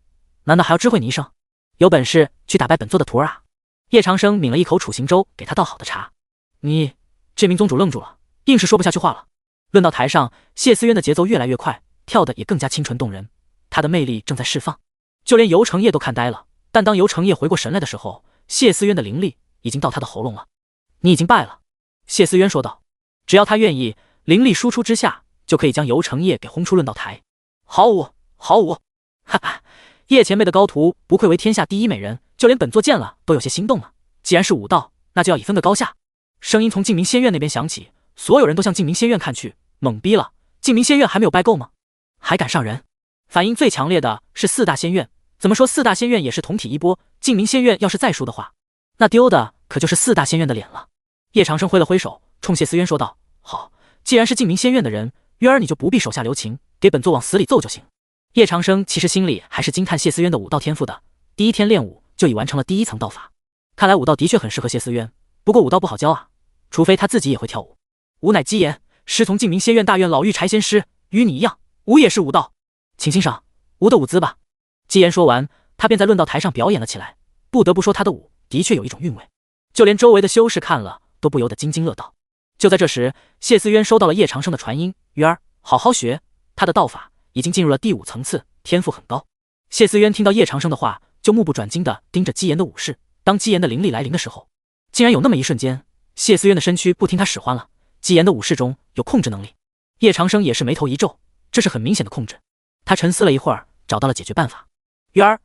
难道还要知会你一声？有本事去打败本座的徒儿啊！叶长生抿了一口楚行舟给他倒好的茶。你……这名宗主愣住了，硬是说不下去话了。论道台上，谢思渊的节奏越来越快，跳得也更加清纯动人，他的魅力正在释放，就连游成业都看呆了。但当游成业回过神来的时候，谢思渊的灵力已经到他的喉咙了。你已经败了，谢思渊说道。只要他愿意，灵力输出之下，就可以将游成业给轰出论道台。好舞，好舞！哈哈，叶前辈的高徒不愧为天下第一美人，就连本座见了都有些心动了。既然是武道，那就要以分个高下。声音从静明仙院那边响起，所有人都向静明仙院看去，懵逼了。静明仙院还没有败够吗？还敢上人？反应最强烈的是四大仙院，怎么说四大仙院也是同体一波，静明仙院要是再输的话，那丢的可就是四大仙院的脸了。叶长生挥了挥手，冲谢思渊说道：“好，既然是静明仙院的人，渊儿你就不必手下留情，给本座往死里揍就行。”叶长生其实心里还是惊叹谢思渊的武道天赋的，第一天练武就已完成了第一层道法，看来武道的确很适合谢思渊。不过武道不好教啊，除非他自己也会跳舞。吾乃姬言，师从静明仙院大院老玉柴仙师，与你一样，吾也是武道，请欣赏吾的舞姿吧。姬言说完，他便在论道台上表演了起来。不得不说，他的舞的确有一种韵味，就连周围的修士看了都不由得津津乐道。就在这时，谢思渊收到了叶长生的传音：“渊儿，好好学，他的道法已经进入了第5层次，天赋很高。”谢思渊听到叶长生的话，就目不转睛地盯着姬言的武势。当姬言的灵力来临的时候，竟然有那么一瞬间，谢思渊的身躯不听他使唤了。姬言的武势中有控制能力，叶长生也是眉头一皱，这是很明显的控制。他沉思了一会儿，找到了解决办法：“渊儿，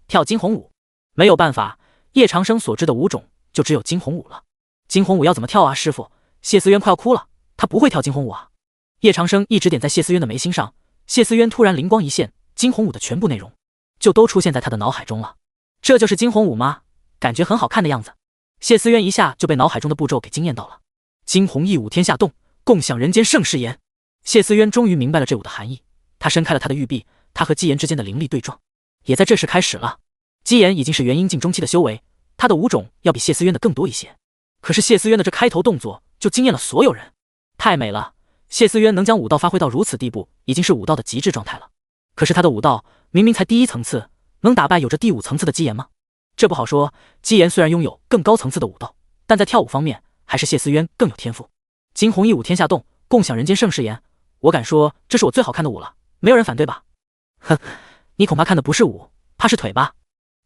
跳惊鸿舞。”没有办法，叶长生所知的舞种就只有惊鸿舞了。惊鸿舞要怎么跳啊，师傅？谢思渊快要哭了，他不会跳惊鸿舞啊。叶长生一直点在谢思渊的眉心上，谢思渊突然灵光一现，惊鸿舞的全部内容就都出现在他的脑海中了。这就是惊鸿舞吗？感觉很好看的样子。谢思渊一下就被脑海中的步骤给惊艳到了。惊鸿一舞天下动，共享人间盛世言。谢思渊终于明白了这舞的含义，他伸开了他的玉臂，他和姬言之间的灵力对撞也在这时开始了。姬言已经是元婴境中期的修为，他的舞种要比谢思渊的更多一些。可是谢思渊的这开头动作就惊艳了所有人，太美了！谢思渊能将武道发挥到如此地步，已经是武道的极致状态了。可是他的武道明明才第1层次，能打败有着第5层次的姬言吗？这不好说。姬言虽然拥有更高层次的武道，但在跳舞方面还是谢思渊更有天赋。惊鸿一舞天下动，共享人间盛世言，我敢说这是我最好看的舞了，没有人反对吧？哼，你恐怕看的不是舞，怕是腿吧？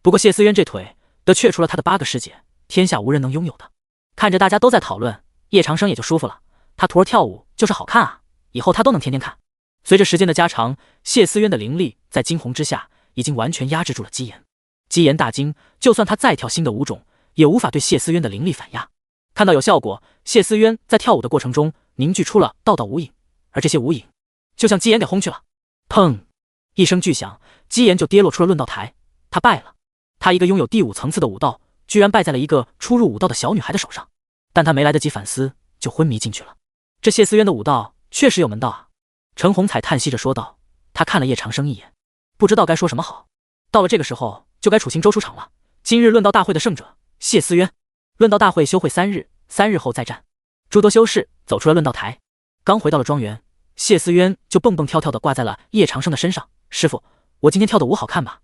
不过谢思渊这腿得却除了他的8个师姐，天下无人能拥有的。看着大家都在讨论，叶长生也就舒服了。他徒儿跳舞就是好看啊，以后他都能天天看。随着时间的加长，谢思渊的灵力在惊鸿之下已经完全压制住了姬言。姬言大惊，就算他再跳新的舞种，也无法对谢思渊的灵力反压。看到有效果，谢思渊在跳舞的过程中凝聚出了道道舞影，而这些舞影就像姬言给轰去了。砰！一声巨响，姬言就跌落出了论道台，他败了。他一个拥有第5层次的武道，居然败在了一个初入武道的小女孩的手上。但他没来得及反思，就昏迷进去了。这谢思渊的武道确实有门道啊！陈红彩叹息着说道。他看了叶长生一眼，不知道该说什么好。到了这个时候，就该处刑周出场了。今日论道大会的胜者谢思渊，论道大会休会3日，3日后再战。诸多修士走出了论道台，刚回到了庄园，谢思渊就蹦蹦跳跳的挂在了叶长生的身上。师傅，我今天跳的舞好看吧？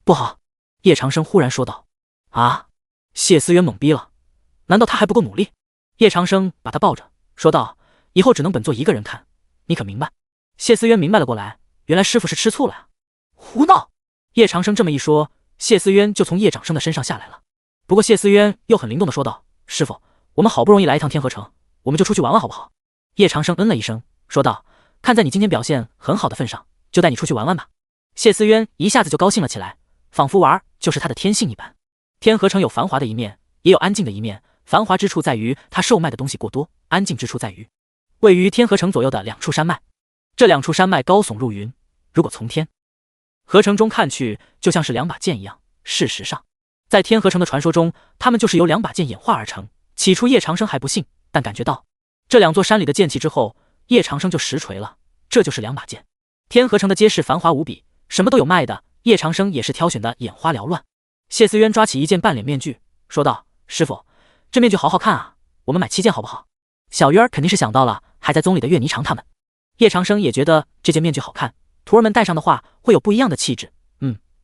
不好。叶长生忽然说道。啊！谢思渊懵逼了，难道他还不够努力？叶长生把他抱着说道：“以后只能本座一个人看，你可明白？”谢思渊明白了过来，原来师傅是吃醋了呀！胡闹！叶长生这么一说，谢思渊就从叶长生的身上下来了。不过谢思渊又很灵动的说道：“师傅，我们好不容易来一趟天河城，我们就出去玩玩好不好？”叶长生嗯了一声，说道：“看在你今天表现很好的份上，就带你出去玩玩吧。”谢思渊一下子就高兴了起来，仿佛玩就是他的天性一般。天河城有繁华的一面，也有安静的一面。繁华之处在于它售卖的东西过多，安静之处在于位于天河城左右的2处山脉。这2处山脉高耸入云，如果从天河城中看去，就像是2把剑一样。事实上，在天河城的传说中，它们就是由2把剑演化而成。起初叶长生还不信，但感觉到这2座山里的剑气之后，叶长生就实锤了，这就是2把剑。天河城的街市繁华无比，什么都有卖的，叶长生也是挑选的眼花缭乱。谢思渊抓起一件半脸面具，说道：“师傅，这面具好好看啊，我们买7件好不好？”小鱼儿肯定是想到了还在宗里的岳霓裳他们。叶长生也觉得这件面具好看，徒儿们戴上的话会有不一样的气质。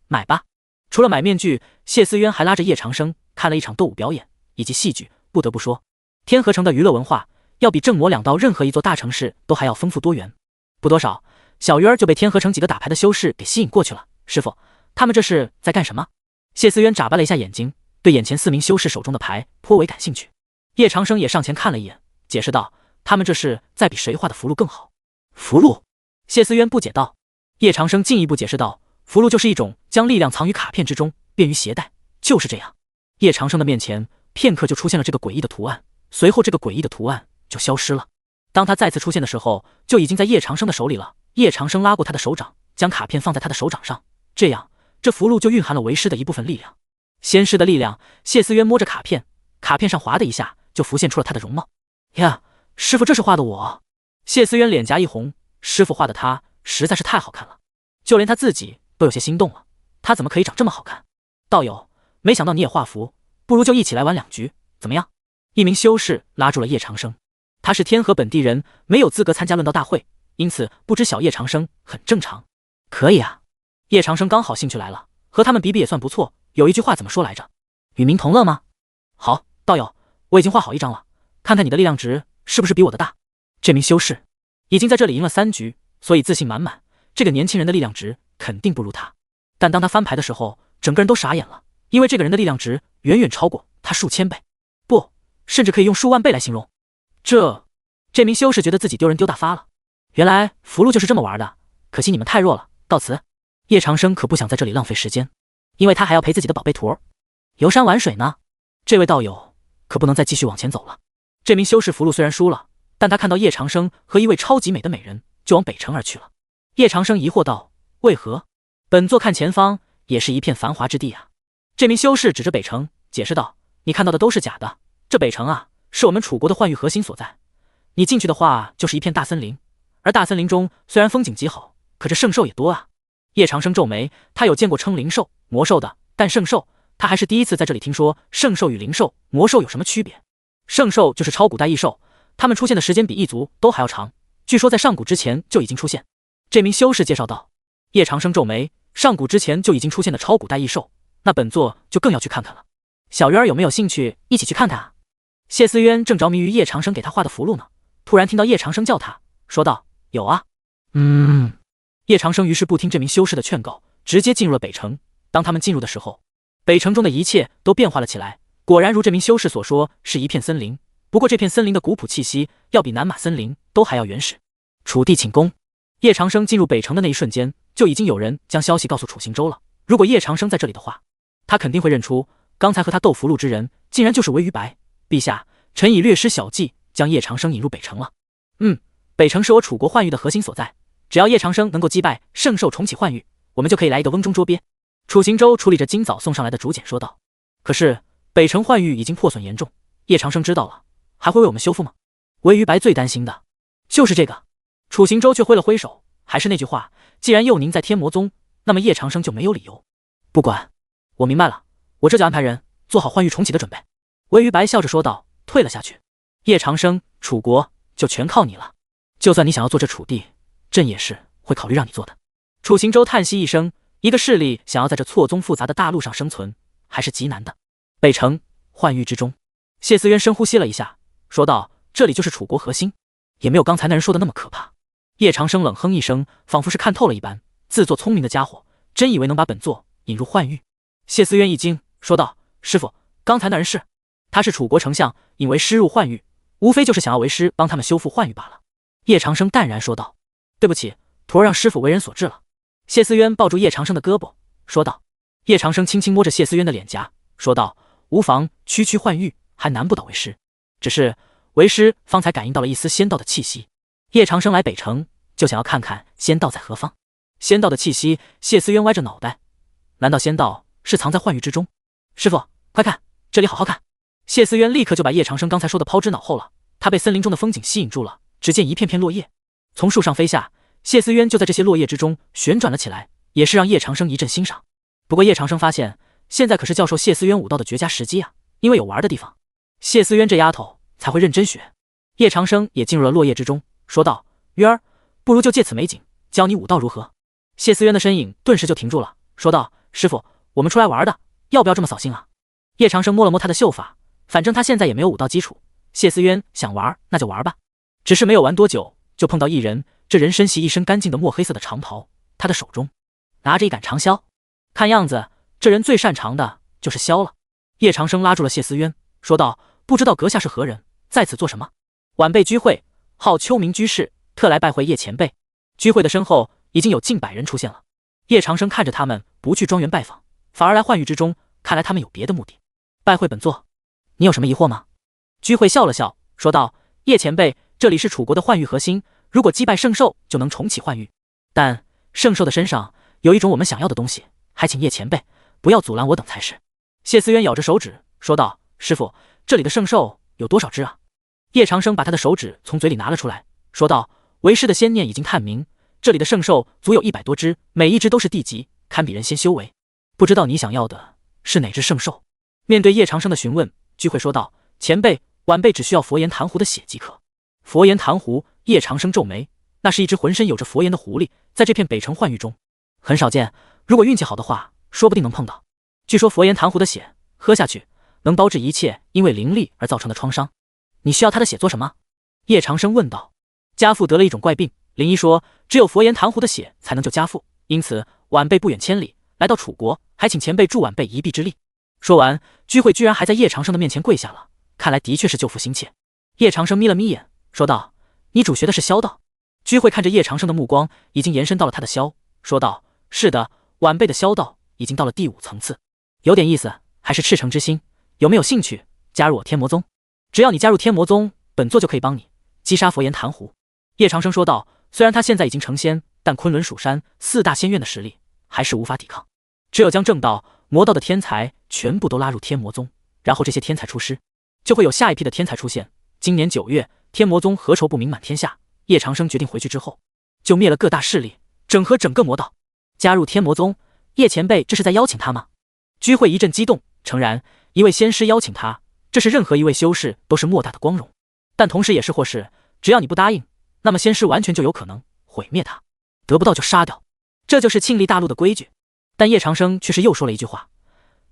买吧。除了买面具，谢思渊还拉着叶长生看了一场斗舞表演以及戏剧。不得不说，天河城的娱乐文化要比正魔2道任何一座大城市都还要丰富多元。不多少，小鱼儿就被天河城几个打牌的修士给吸引过去了。师傅，他们这是在干什么？谢思渊眨巴了一下眼睛，对眼前4名修士手中的牌颇为感兴趣。叶长生也上前看了一眼，解释道：“他们这是在比谁画的符箓更好。”符箓？谢思渊不解道。叶长生进一步解释道：“符箓就是一种将力量藏于卡片之中，便于携带。就是这样，叶长生的面前片刻就出现了这个诡异的图案，随后这个诡异的图案就消失了。当他再次出现的时候，就已经在叶长生的手里了。叶长生拉过他的手掌，将卡片放在他的手掌上，这样这符箓就蕴含了为师的一部分力量。仙师的力量，谢思渊摸着卡片，卡片上划的一下就浮现出了他的容貌。呀，师傅这是画的我。谢思渊脸颊一红，师傅画的他实在是太好看了，就连他自己都有些心动了。他怎么可以长这么好看？道友，没想到你也画符，不如就一起来玩2局，怎么样？一名修士拉住了叶长生，他是天河本地人，没有资格参加论道大会，因此不知晓叶长生很正常。可以啊，叶长生刚好兴趣来了，和他们比比也算不错。有一句话怎么说来着？与民同乐吗？好，道友，我已经画好一张了，看看你的力量值是不是比我的大。这名修士已经在这里赢了3局，所以自信满满，这个年轻人的力量值肯定不如他。但当他翻牌的时候，整个人都傻眼了，因为这个人的力量值远远超过他数千倍，不，甚至可以用数万倍来形容。这名修士觉得自己丢人丢大发了。原来符箓就是这么玩的，可惜你们太弱了，告辞。叶长生可不想在这里浪费时间，因为他还要陪自己的宝贝徒游山玩水呢。这位道友可不能再继续往前走了。这名修士符箓虽然输了，但他看到叶长生和一位超级美的美人，就往北城而去了。叶长生疑惑道：为何？本座看前方也是一片繁华之地啊。这名修士指着北城解释道：你看到的都是假的，这北城啊，是我们楚国的幻域核心所在。你进去的话就是一片大森林，而大森林中虽然风景极好，可这圣兽也多啊。叶长生皱眉，他有见过称灵兽、魔兽的，但圣兽他还是第一次在这里听说圣兽与灵兽、魔兽有什么区别。圣兽就是超古代异兽，它们出现的时间比异族都还要长，据说在上古之前就已经出现。这名修士介绍道。叶长生皱眉，上古之前就已经出现的超古代异兽，那本座就更要去看看了。小鱼儿有没有兴趣一起去看看啊？谢思渊正着迷于叶长生给他画的符箓呢，突然听到叶长生叫他，说道：有啊。叶长生于是不听这名修士的劝告，直接进入了北城。当他们进入的时候，北城中的一切都变化了起来，果然如这名修士所说，是一片森林。不过这片森林的古朴气息要比南马森林都还要原始。楚地请功。叶长生进入北城的那一瞬间，就已经有人将消息告诉楚行舟了。如果叶长生在这里的话，他肯定会认出刚才和他斗符箓之人竟然就是韦鱼白。陛下，臣已略施小计，将叶长生引入北城了。北城是我楚国幻域的核心所在，只要叶长生能够击败圣兽重启幻域，我们就可以来一个瓮中捉鳖。楚行舟处理着今早送上来的竹简说道。可是北城幻域已经破损严重，叶长生知道了还会为我们修复吗？韦鱼白最担心的就是这个。楚行舟却挥了挥手，还是那句话，既然佑宁在天魔宗，那么叶长生就没有理由。不管，我明白了，我这就安排人做好幻域重启的准备。韦鱼白笑着说道，退了下去。叶长生，楚国就全靠你了，就算你想要做这楚地，朕也是会考虑让你做的。楚行舟叹息一声，一个势力想要在这错综复杂的大陆上生存，还是极难的。北城幻域之中，谢思渊深呼吸了一下，说道：这里就是楚国核心，也没有刚才那人说的那么可怕。叶长生冷哼一声，仿佛是看透了一般，自作聪明的家伙，真以为能把本座引入幻域？谢思渊一惊，说道：师傅，刚才那人是？他是楚国丞相，引为师入幻域，无非就是想要为师帮他们修复幻域罢了。叶长生淡然说道：对不起，徒儿让师傅为人所致了。谢思渊抱住叶长生的胳膊，说道。叶长生轻轻摸着谢思渊的脸颊，说道：无妨，区区幻域还难不倒为师，只是为师方才感应到了一丝仙道的气息。叶长生来北城就想要看看仙道在何方。仙道的气息，谢思渊歪着脑袋，难道仙道是藏在幻域之中？师傅，快看，这里好好看。谢思渊立刻就把叶长生刚才说的抛之脑后了，他被森林中的风景吸引住了。只见一片片落叶从树上飞下，谢思渊就在这些落叶之中旋转了起来，也是让叶长生一阵欣赏。不过叶长生发现，现在可是教授谢思渊武道的绝佳时机啊，因为有玩的地方，谢思渊这丫头才会认真学。叶长生也进入了落叶之中，说道：渊儿，不如就借此美景教你武道如何？谢思渊的身影顿时就停住了，说道：师傅，我们出来玩的，要不要这么扫兴啊？叶长生摸了摸他的秀发，反正他现在也没有武道基础，谢思渊想玩那就玩吧。只是没有玩多久，就碰到一人，这人身系一身干净的墨黑色的长袍，他的手中拿着一杆长箫，看样子这人最擅长的就是箫了。叶长生拉住了谢思渊，说道：不知道阁下是何人，在此做什么？晚辈居会，号秋明居士，特来拜会叶前辈。居会的身后已经有近100人出现了。叶长生看着他们不去庄园拜访，反而来幻域之中，看来他们有别的目的。拜会本座，你有什么疑惑吗？居会笑了笑，说道：叶前辈，这里是楚国的幻域核心，如果击败圣兽，就能重启幻域。但圣兽的身上有一种我们想要的东西，还请叶前辈不要阻拦我等才是。谢思渊咬着手指说道：师傅，这里的圣兽有多少只啊？叶长生把他的手指从嘴里拿了出来，说道：为师的仙念已经探明，这里的圣兽足有100多只，每一只都是地级，堪比人仙修为。不知道你想要的是哪只圣兽？面对叶长生的询问，居会说道：前辈，晚辈只需要佛言檀狐的血即可。佛言檀狐，叶长生皱眉，那是一只浑身有着佛言的狐狸，在这片北城幻域中很少见，如果运气好的话，说不定能碰到。据说佛言檀狐的血喝下去能包治一切因为灵力而造成的创伤。你需要他的血做什么？叶长生问道。家父得了一种怪病，灵医说只有佛言檀狐的血才能救家父，因此晚辈不远千里来到楚国，还请前辈助晚辈一臂之力。说完，居会居然还在叶长生的面前跪下了，看来的确是救父心切。叶长生眯了眯眼，说道：你主学的是萧道？居会看着叶长生的目光已经延伸到了他的萧，说道：是的，晚辈的萧道已经到了第5层次，有点意思，还是赤诚之心，有没有兴趣加入我天魔宗？只要你加入天魔宗，本座就可以帮你击杀佛言檀狐。叶长生说道，虽然他现在已经成仙，但昆仑蜀山4大仙院的实力还是无法抵抗，只有将正道、魔道的天才全部都拉入天魔宗，然后这些天才出师，就会有下一批的天才出现。今年9月，天魔宗何愁不名满天下？叶长生决定回去之后，就灭了各大势力，整合整个魔道。加入天魔宗，叶前辈这是在邀请他吗？居会一阵激动，诚然，一位仙师邀请他，这是任何一位修士都是莫大的光荣，但同时也是祸事，只要你不答应，那么仙师完全就有可能毁灭他，得不到就杀掉，这就是庆历大陆的规矩。但叶长生却是又说了一句话：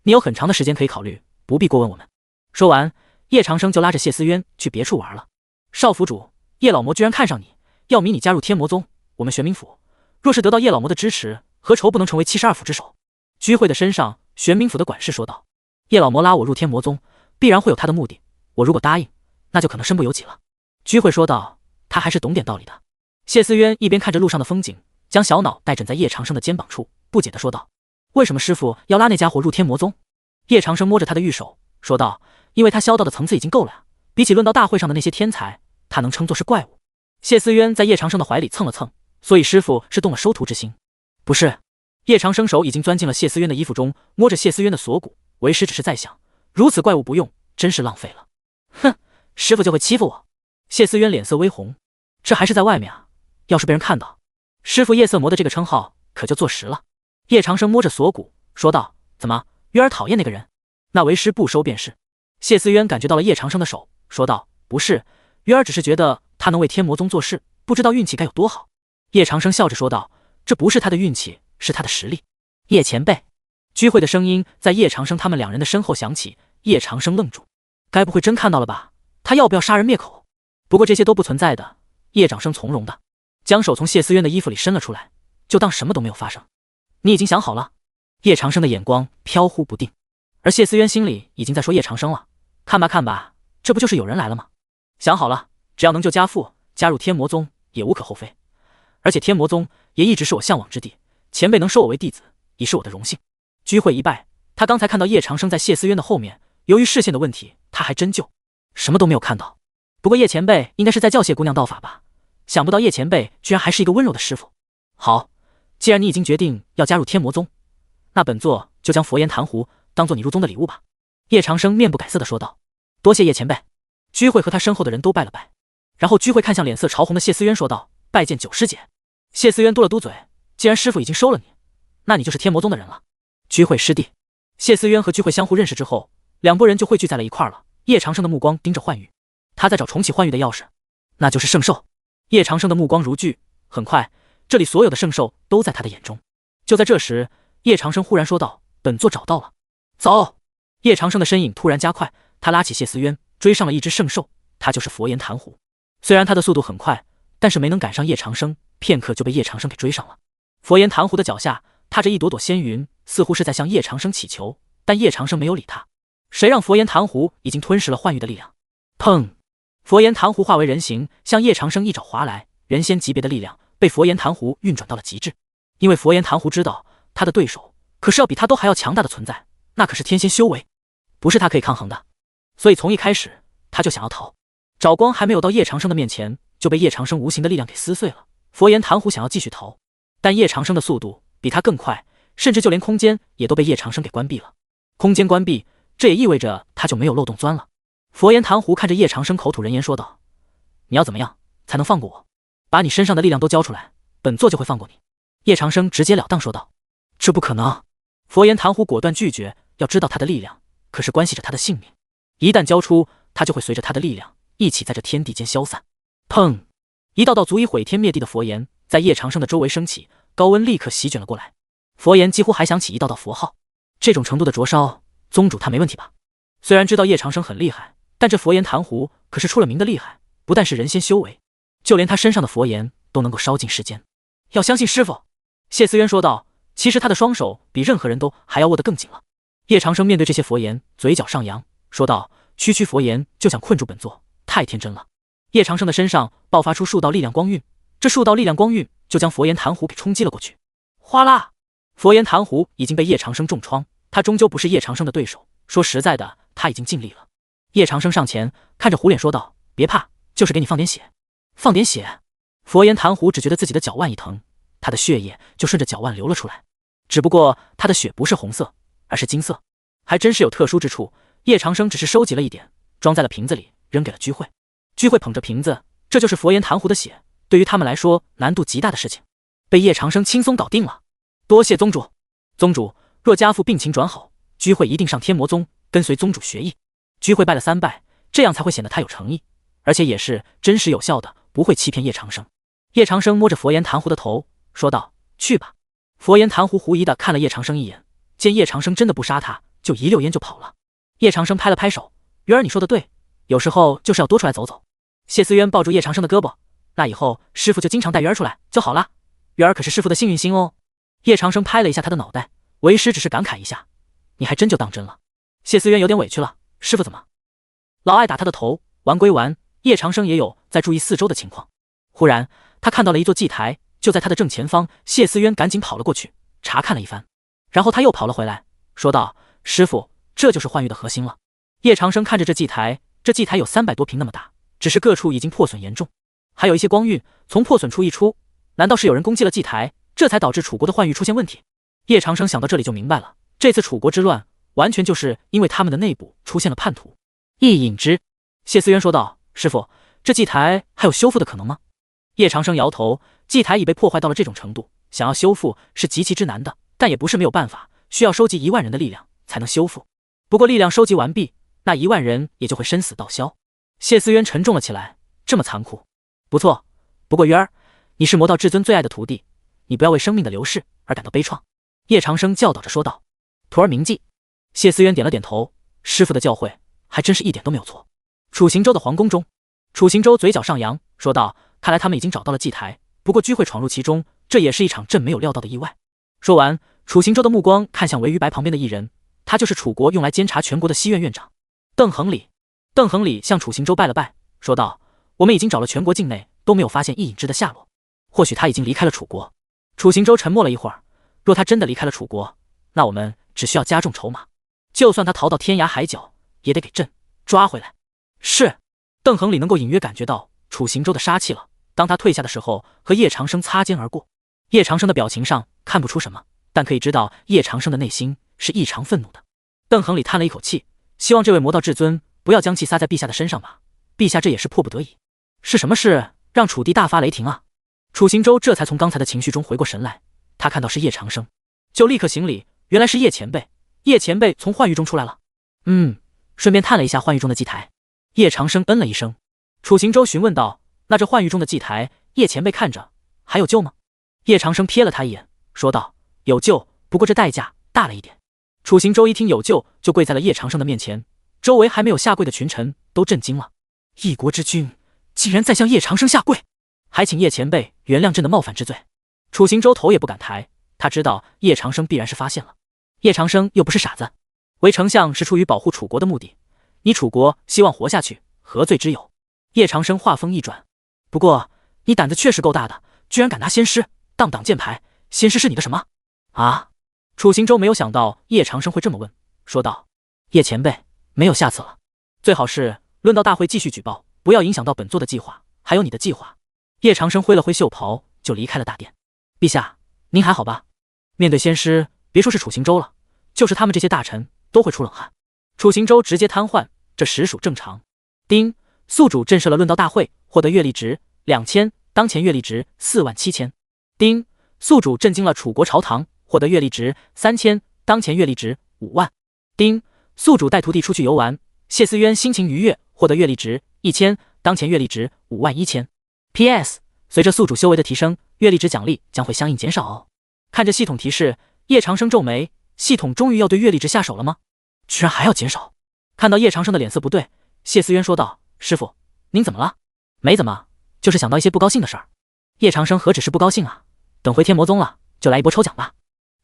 你有很长的时间可以考虑，不必过问我们。说完，叶长生就拉着谢思渊去别处玩了。少府主，叶老魔居然看上你，要迷你加入天魔宗，我们玄冥府若是得到叶老魔的支持，何愁不能成为72府之首？居会的身上，玄冥府的管事说道：叶老魔拉我入天魔宗，必然会有他的目的，我如果答应，那就可能身不由己了。居会说道：他还是懂点道理的。谢思渊一边看着路上的风景，将小脑袋枕在叶长生的肩膀处，不解地说道：为什么师傅要拉那家伙入天魔宗？叶长生摸着他的玉手说道：因为他萧道的层次已经够了，比起论道大会上的那些天才，他能称作是怪物。谢思渊在叶长生的怀里蹭了蹭，所以师傅是动了收徒之心。不是。叶长生手已经钻进了谢思渊的衣服中，摸着谢思渊的锁骨，为师只是在想，如此怪物不用，真是浪费了。哼，师傅就会欺负我。谢思渊脸色微红，这还是在外面啊，要是被人看到，师傅夜色魔的这个称号可就坐实了。叶长生摸着锁骨说道：怎么，渊儿讨厌那个人？那为师不收便是。谢思渊感觉到了叶长生的手，说道：不是，渊儿只是觉得他能为天魔宗做事，不知道运气该有多好。叶长生笑着说道：这不是他的运气，是他的实力。叶前辈，居会的声音在叶长生他们2人的身后响起。叶长生愣住，该不会真看到了吧？他要不要杀人灭口？不过这些都不存在的。叶长生从容的将手从谢思渊的衣服里伸了出来，就当什么都没有发生。你已经想好了？叶长生的眼光飘忽不定，而谢思渊心里已经在说叶长生了，看吧看吧，这不就是有人来了吗？想好了，只要能救家父，加入天魔宗也无可厚非。而且天魔宗也一直是我向往之地，前辈能收我为弟子，已是我的荣幸。居会一拜，他刚才看到叶长生在谢思渊的后面，由于视线的问题，他还真就什么都没有看到。不过叶前辈应该是在教谢姑娘道法吧？想不到叶前辈居然还是一个温柔的师傅。好，既然你已经决定要加入天魔宗，那本座就将佛言檀狐当做你入宗的礼物吧。叶长生面不改色地说道：多谢叶前辈。居会和他身后的人都拜了拜，然后居会看向脸色潮红的谢思渊说道：拜见九师姐。谢思渊嘟了嘟嘴，既然师傅已经收了你，那你就是天魔宗的人了。居会师弟。谢思渊和居会相互认识之后，两拨人就汇聚在了一块了。叶长生的目光盯着幻域，他在找重启幻域的钥匙，那就是圣兽。叶长生的目光如炬，很快这里所有的圣兽都在他的眼中。就在这时，叶长生忽然说道：本座找到了。走！叶长生的身影突然加快，他拉起谢思渊追上了一只圣兽，他就是佛言檀狐。虽然他的速度很快，但是没能赶上叶长生，片刻就被叶长生给追上了。佛言檀狐的脚下踏着一朵朵仙云，似乎是在向叶长生祈求，但叶长生没有理他。谁让佛言檀狐已经吞噬了幻域的力量？砰！佛言檀狐化为人形，向叶长生一爪划来，人仙级别的力量被佛言檀狐运转到了极致。因为佛言檀湖知道他的对手可是要比他都还要强大的存在，那可是天仙修为，不是他可以抗衡的。所以从一开始他就想要逃。爪光还没有到叶长生的面前，就被叶长生无形的力量给撕碎了。佛言檀湖想要继续逃，但叶长生的速度比他更快，甚至就连空间也都被叶长生给关闭了。空间关闭，这也意味着他就没有漏洞钻了。佛言檀湖看着叶长生，口吐人言说道：“你要怎么样才能放过我？把你身上的力量都交出来，本座就会放过你。”叶长生直截了当说道：“这不可能！”佛言檀湖果断拒绝。要知道他的力量可是关系着他的性命，一旦交出，他就会随着他的力量一起在这天地间消散。砰！一道道足以毁天灭地的佛言在叶长生的周围升起，高温立刻席卷了过来。佛言几乎还想起一道道佛号，这种程度的灼烧，宗主他没问题吧？虽然知道叶长生很厉害，但这佛言檀湖可是出了名的厉害，不但是人仙修为，就连他身上的佛言都能够烧尽世间。要相信师傅，谢思渊说道。其实他的双手比任何人都还要握得更紧了。叶长生面对这些佛言，嘴角上扬，说道：“区区佛言就想困住本座，太天真了。”叶长生的身上爆发出数道力量光晕，这数道力量光晕就将佛言檀湖给冲击了过去。哗啦！佛言檀湖已经被叶长生重创，他终究不是叶长生的对手。说实在的，他已经尽力了。叶长生上前看着虎脸说道：“别怕，就是给你放点血。”放点血？佛言檀湖只觉得自己的脚腕一疼，他的血液就顺着脚腕流了出来。只不过他的血不是红色，而是金色，还真是有特殊之处。叶长生只是收集了一点，装在了瓶子里，扔给了居会。居会捧着瓶子，这就是佛言檀湖的血，对于他们来说难度极大的事情，被叶长生轻松搞定了。多谢宗主。宗主若家父病情转好，居会一定上天魔宗跟随宗主学艺。居会拜了3拜，这样才会显得他有诚意，而且也是真实有效的，不会欺骗叶长生。叶长生摸着佛言檀湖的头说道：“去吧。”佛言檀湖狐疑的看了叶长生一眼，见叶长生真的不杀他，就一溜烟就跑了。叶长生拍了拍手：“渊儿，你说的对，有时候就是要多出来走走。”谢思渊抱住叶长生的胳膊：“那以后师傅就经常带渊儿出来就好了，渊儿可是师傅的幸运星哦。”叶长生拍了一下他的脑袋，为师只是感慨一下：“你还真就当真了。”谢思渊有点委屈了：“师傅怎么？”老爱打他的头，玩归玩，叶长生也有在注意四周的情况。忽然他看到了一座祭台，就在他的正前方。谢思渊赶紧跑了过去，查看了一番，然后他又跑了回来，说道：“师傅，这就是幻域的核心了。”叶长生看着这祭台，这祭台有300多平那么大，只是各处已经破损严重，还有一些光晕从破损处溢出。难道是有人攻击了祭台，这才导致楚国的幻域出现问题？叶长生想到这里就明白了，这次楚国之乱完全就是因为他们的内部出现了叛徒。一饮之，谢思渊说道：“师傅，这祭台还有修复的可能吗？”叶长生摇头，祭台已被破坏到了这种程度，想要修复是极其之难的，但也不是没有办法，需要收集1万人的力量才能修复。不过力量收集完毕，那1万人也就会身死道消。谢思渊沉重了起来，这么残酷，不错。不过渊儿，你是魔道至尊最爱的徒弟，你不要为生命的流逝而感到悲怆。叶长生教导着说道。徒儿铭记。谢思渊点了点头，师傅的教诲还真是一点都没有错。楚行舟的皇宫中，楚行舟嘴角上扬说道：“看来他们已经找到了祭台，不过居会闯入其中，这也是一场朕没有料到的意外。”说完，楚行舟的目光看向围于白旁边的一人，他就是楚国用来监察全国的西院院长邓恒礼。邓恒礼向楚行舟拜了拜，说道：“我们已经找了全国境内，都没有发现易隐之的下落，或许他已经离开了楚国。”楚行舟沉默了一会儿，若他真的离开了楚国，那我们只需要加重筹码，就算他逃到天涯海角，也得给朕抓回来。是。邓恒礼能够隐约感觉到楚行舟的杀气了，当他退下的时候，和叶长生擦肩而过。叶长生的表情上看不出什么，但可以知道叶长生的内心是异常愤怒的。邓恒礼叹了一口气，希望这位魔道至尊不要将气撒在陛下的身上吧，陛下这也是迫不得已。是什么事让楚地大发雷霆啊？楚行舟这才从刚才的情绪中回过神来，他看到是叶长生，就立刻行礼，原来是叶前辈。叶前辈从幻域中出来了。顺便探了一下幻域中的祭台。叶长生嗯了一声。楚行舟询问道：“那这幻域中的祭台，叶前辈看着还有救吗？”叶长生瞥了他一眼，说道：“有救，不过这代价大了一点。”楚行舟一听有救，就跪在了叶长生的面前，周围还没有下跪的群臣都震惊了。一国之君竟然在向叶长生下跪，还请叶前辈原谅朕的冒犯之罪。楚行舟头也不敢抬，他知道叶长生必然是发现了。叶长生又不是傻子，为丞相是出于保护楚国的目的，你楚国希望活下去，何罪之有？叶长生话锋一转：“不过你胆子确实够大的，居然敢拿仙师当挡箭牌，仙师是你的什么？啊！楚行舟没有想到叶长生会这么问，说道：“叶前辈，没有下次了。最好是论道大会继续举报，不要影响到本座的计划，还有你的计划。”叶长生挥了挥袖袍，就离开了大殿。陛下，您还好吧？面对仙师，别说是楚行舟了，就是他们这些大臣都会出冷汗。楚行舟直接瘫痪，这实属正常。丁，宿主震慑了论道大会，获得阅历值2000，当前阅历值47000。丁，宿主震惊了楚国朝堂，获得阅历值3000，当前阅历值5万。丁，宿主带徒弟出去游玩，谢思渊心情愉悦，获得阅历值1000，当前阅历值51000。PS， 随着宿主修为的提升，阅历值奖励将会相应减少哦。看着系统提示，叶长生皱眉，系统终于要对阅历值下手了吗？居然还要减少！看到叶长生的脸色不对，谢思渊说道：“师傅，您怎么了？”没怎么，就是想到一些不高兴的事儿。叶长生何止是不高兴啊，等回天魔宗了，就来一波抽奖吧。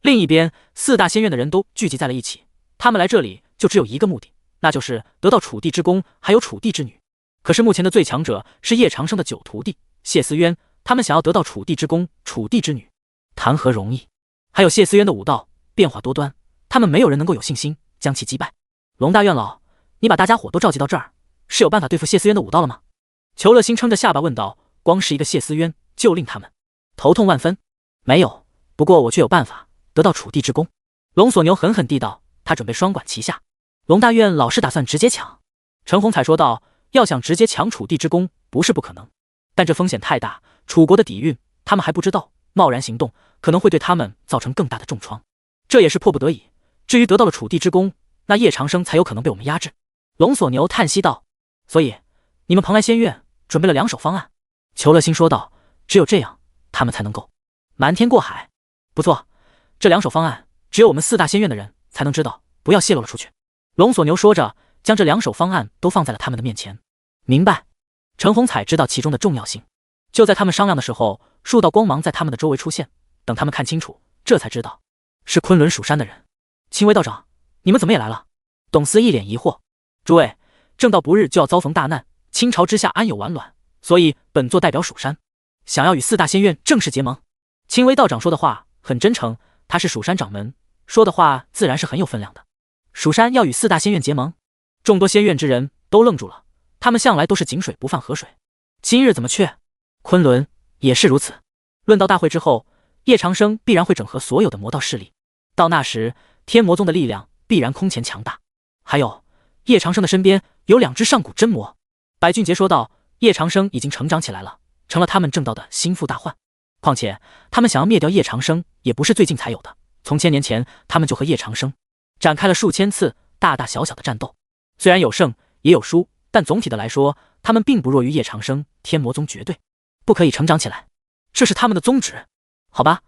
另一边，4大仙院的人都聚集在了一起，他们来这里就只有一个目的，那就是得到楚地之功，还有楚地之女。可是目前的最强者是叶长生的9徒弟谢思渊，他们想要得到楚地之功、楚地之女，谈何容易？还有谢思渊的武道变化多端，他们没有人能够有信心将其击败。龙大院老，你把大家伙都召集到这儿，是有办法对付谢思渊的武道了吗？裘乐星撑着下巴问道。光是一个谢思渊就令他们头痛万分。没有，不过我却有办法得到楚地之功。龙索牛狠狠地道，他准备双管齐下。龙大院老是打算直接抢。陈红彩说道，要想直接抢楚地之功不是不可能，但这风险太大，楚国的底蕴他们还不知道，贸然行动可能会对他们造成更大的重创，这也是迫不得已。至于得到了楚地之功，那叶长生才有可能被我们压制。龙索牛叹息道，所以你们蓬莱仙院准备了2手方案。裘乐星说道，只有这样他们才能够瞒天过海。不错，这2手方案只有我们4大仙院的人才能知道，不要泄露了出去。龙索牛说着，将这2手方案都放在了他们的面前。明白。陈红彩知道其中的重要性。就在他们商量的时候，数道光芒在他们的周围出现，等他们看清楚，这才知道是昆仑蜀山的人。青微道长，你们怎么也来了？董司一脸疑惑。诸位，正道不日就要遭逢大难，倾巢之下安有完卵，所以本座代表蜀山，想要与4大仙院正式结盟。青微道长说的话很真诚，他是蜀山掌门，说的话自然是很有分量的。蜀山要与4大仙院结盟，众多仙院之人都愣住了，他们向来都是井水不犯河水，今日怎么却？昆仑也是如此。论道大会之后，叶长生必然会整合所有的魔道势力，到那时天魔宗的力量必然空前强大。还有叶长生的身边有2只上古真魔。白俊杰说道，叶长生已经成长起来了，成了他们正道的心腹大患。况且他们想要灭掉叶长生也不是最近才有的，从1000年前他们就和叶长生展开了数千次大大小小的战斗，虽然有胜也有输，但总体的来说他们并不弱于叶长生。天魔宗绝对不可以成长起来，这是他们的宗旨。好吧，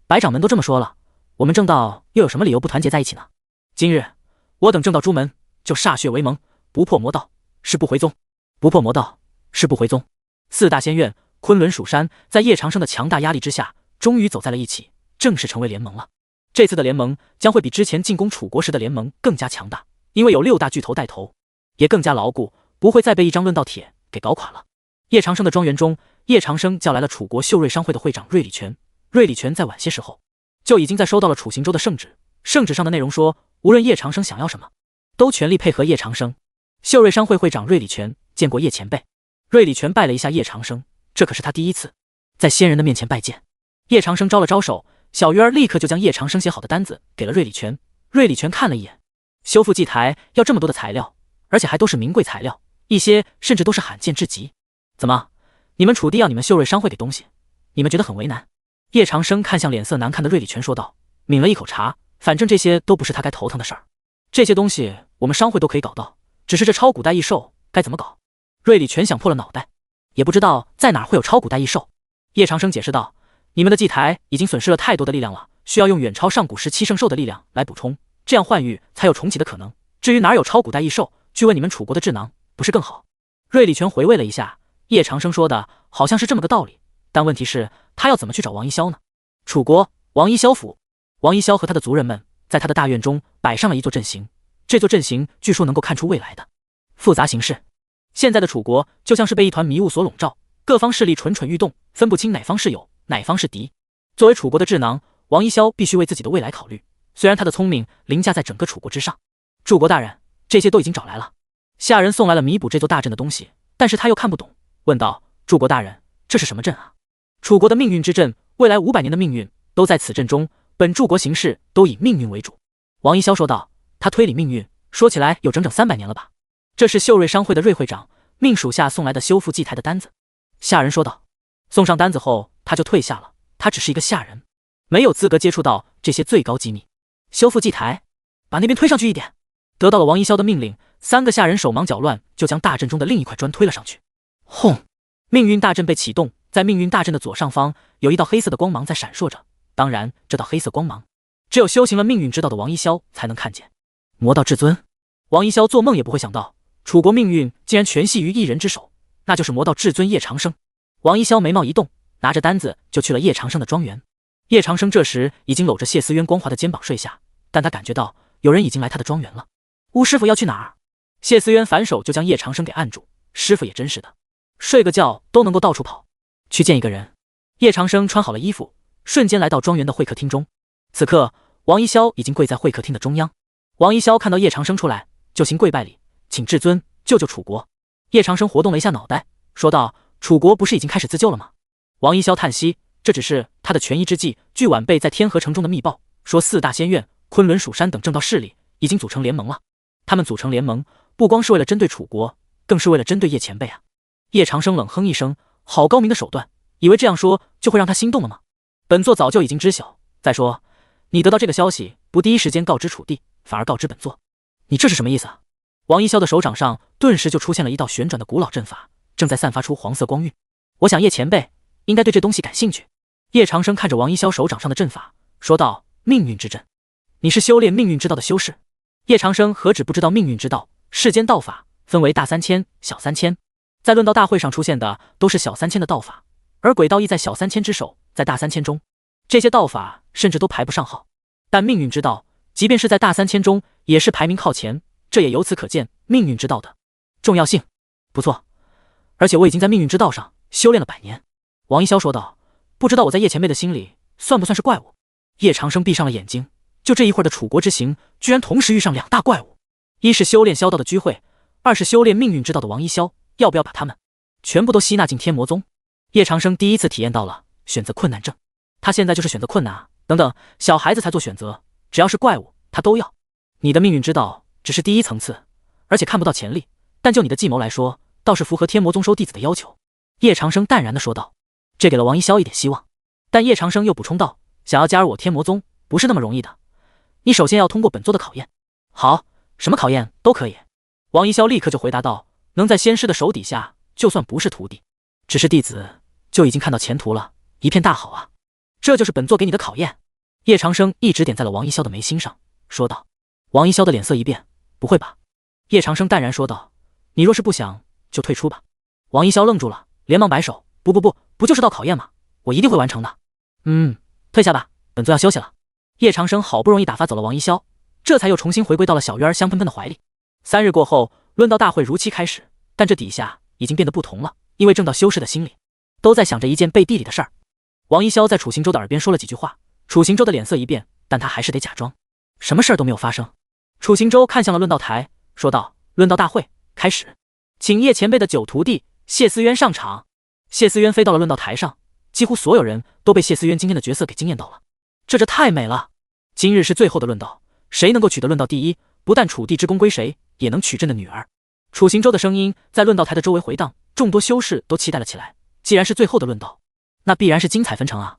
白掌门都这么说了，我们正道又有什么理由不团结在一起呢？今日我等正道朱门就歃血为盟，不破魔道誓不回宗，不破魔道誓不回宗。4大仙院昆仑蜀山在叶长生的强大压力之下，终于走在了一起，正式成为联盟了。这次的联盟将会比之前进攻楚国时的联盟更加强大，因为有6大巨头带头，也更加牢固，不会再被一张论道帖给搞垮了。叶长生的庄园中，叶长生叫来了楚国秀瑞商会的会长瑞礼全。瑞礼全在晚些时候就已经在收到了楚行舟的圣旨，圣旨上的内容说，无论叶长生想要什么，都全力配合叶长生。秀瑞商会会长瑞礼全见过叶前辈。瑞礼全拜了一下叶长生，这可是他第一次在仙人的面前拜见。叶长生招了招手，小鱼儿立刻就将叶长生写好的单子给了瑞礼全。瑞礼全看了一眼，修复祭台要这么多的材料，而且还都是名贵材料，一些甚至都是罕见至极。怎么，你们楚地要你们秀瑞商会给东西，你们觉得很为难？叶长生看向脸色难看的瑞礼全说道，抿了一口茶，反正这些都不是他该头疼的事儿，这些东西我们商会都可以搞到，只是这超古代异兽该怎么搞？瑞礼全想破了脑袋，也不知道在哪会有超古代异兽。叶长生解释道，你们的祭台已经损失了太多的力量了，需要用远超上古时七圣兽的力量来补充，这样幻域才有重启的可能。至于哪有超古代异兽，据问你们楚国的智囊不是更好？瑞礼全回味了一下，叶长生说的好像是这么个道理，但问题是他要怎么去找王一霄呢？楚国王一霄府，王一霄和他的族人们在他的大院中摆上了一座阵型，这座阵型据说能够看出未来的复杂形势。现在的楚国就像是被一团迷雾所笼罩，各方势力蠢蠢欲动，分不清哪方是友哪方是敌。作为楚国的智囊，王一霄必须为自己的未来考虑。虽然他的聪明凌驾在整个楚国之上。柱国大人，这些都已经找来了。下人送来了弥补这座大阵的东西，但是他又看不懂，问道：柱国大人，这是什么阵啊？楚国的命运之阵，未来500年的命运都在此阵中，本柱国行事都以命运为主。王一霄说道。他推理命运，说起来有整整300年了吧？这是秀瑞商会的瑞会长命属下送来的修复祭台的单子。下人说道。送上单子后，他就退下了。他只是一个下人，没有资格接触到这些最高机密。修复祭台，把那边推上去一点。得到了王一霄的命令，3个下人手忙脚乱，就将大阵中的另一块砖推了上去。轰！命运大阵被启动，在命运大阵的左上方有一道黑色的光芒在闪烁着。当然，这道黑色光芒只有修行了命运之道的王一霄才能看见。魔道至尊，王一霄做梦也不会想到，楚国命运竟然全系于一人之手，那就是魔道至尊叶长生。王一霄眉毛一动，拿着单子就去了叶长生的庄园。叶长生这时已经搂着谢思渊光滑的肩膀睡下，但他感觉到有人已经来他的庄园了。巫师傅要去哪儿？谢思渊反手就将叶长生给按住。师傅也真是的，睡个觉都能够到处跑。去见一个人。叶长生穿好了衣服，瞬间来到庄园的会客厅中。此刻，王一霄已经跪在会客厅的中央。王一霄看到叶长生出来，就行跪拜礼，请至尊救救楚国。叶长生活动了一下脑袋，说道：楚国不是已经开始自救了吗？王一霄叹息，这只是他的权宜之计。据晚辈在天河城中的密报，说4大仙院、昆仑蜀山等正道势力已经组成联盟了。他们组成联盟，不光是为了针对楚国，更是为了针对叶前辈啊。叶长生冷哼一声，好高明的手段，以为这样说就会让他心动了吗？本座早就已经知晓。再说，你得到这个消息，不第一时间告知楚地，反而告知本座，你这是什么意思啊？王一霄的手掌上顿时就出现了一道旋转的古老阵法，正在散发出黄色光晕。我想叶前辈应该对这东西感兴趣。叶长生看着王一霄手掌上的阵法，说道：命运之阵，你是修炼命运之道的修士？叶长生何止不知道命运之道，世间道法分为大3000、小3000，在论道大会上出现的都是小3000的道法，而鬼道亦在小3000之首，在大3000中，这些道法甚至都排不上号。但命运之道即便是在大3000中也是排名靠前，这也由此可见命运之道的重要性。不错，而且我已经在命运之道上修炼了100年。王一霄说道。不知道我在叶前辈的心里算不算是怪物？叶长生闭上了眼睛，就这一会儿的楚国之行，居然同时遇上2大怪物，一是修炼萧道的居会，二是修炼命运之道的王一霄，要不要把他们全部都吸纳进天魔宗？叶长生第一次体验到了选择困难症，他现在就是选择困难啊！等等，小孩子才做选择，只要是怪物他都要。你的命运之道只是第1层次，而且看不到潜力，但就你的计谋来说，倒是符合天魔宗收弟子的要求。叶长生淡然地说道。这给了王一霄一点希望，但叶长生又补充道：想要加入我天魔宗不是那么容易的，你首先要通过本座的考验。好，什么考验都可以。王一霄立刻就回答道：能在仙师的手底下，就算不是徒弟，只是弟子就已经看到前途了，一片大好啊！这就是本座给你的考验。叶长生一指点在了王一霄的眉心上，说道。王一霄的脸色一变，不会吧？叶长生淡然说道：你若是不想，就退出吧。王一霄愣住了，连忙摆手：不就是道考验吗？我一定会完成的。退下吧，本座要休息了。叶长生好不容易打发走了王一霄，这才又重新回归到了小鱼儿香喷喷的怀里。3日过后，论道大会如期开始，但这底下已经变得不同了，因为正道修士的心里都在想着一件背地里的事儿。王一霄在楚行舟的耳边说了几句话，楚行舟的脸色一变，但他还是得假装什么事儿都没有发生。楚行舟看向了论道台，说道：论道大会开始，请叶前辈的9徒弟谢思渊上场。谢思渊飞到了论道台上，几乎所有人都被谢思渊今天的角色给惊艳到了。这太美了！今日是最后的论道，谁能够取得论道第1，不但楚地之功归谁，也能娶朕的女儿。楚行舟的声音在论道台的周围回荡，众多修士都期待了起来。既然是最后的论道，那必然是精彩纷呈啊！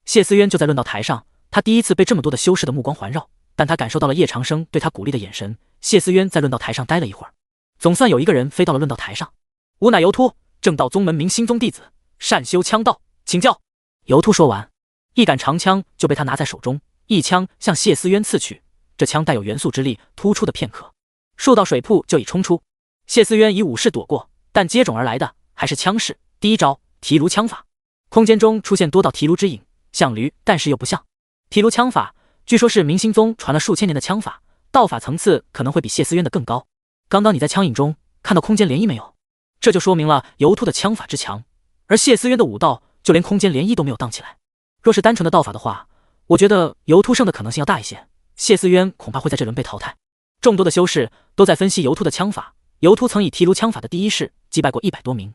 谢思渊就在论道台上，他第一次被这么多的修士的目光环绕，但他感受到了叶长生对他鼓励的眼神。谢思渊在论道台上待了一会儿，总算有一个人飞到了论道台上。吾乃尤突，正道宗门明心宗弟子，善修枪道，请教。尤突说完，一杆长枪就被他拿在手中，一枪向谢思渊刺去。这枪带有元素之力，突出的片刻，数道水瀑就已冲出。谢思渊以武士躲过，但接踵而来的还是枪势。第一招提炉枪法，空间中出现多道提炉之影，像驴，但是又不像。提炉枪法据说是明心宗传了数千年的枪法，道法层次可能会比谢思渊的更高。刚刚你在枪影中看到空间涟漪没有？这就说明了尤突的枪法之强，而谢思渊的武道就连空间涟漪都没有荡起来。若是单纯的道法的话，我觉得尤突胜的可能性要大一些，谢思渊恐怕会在这轮被淘汰。众多的修士都在分析尤突的枪法，尤突曾以提炉枪法的第一式击败过100多名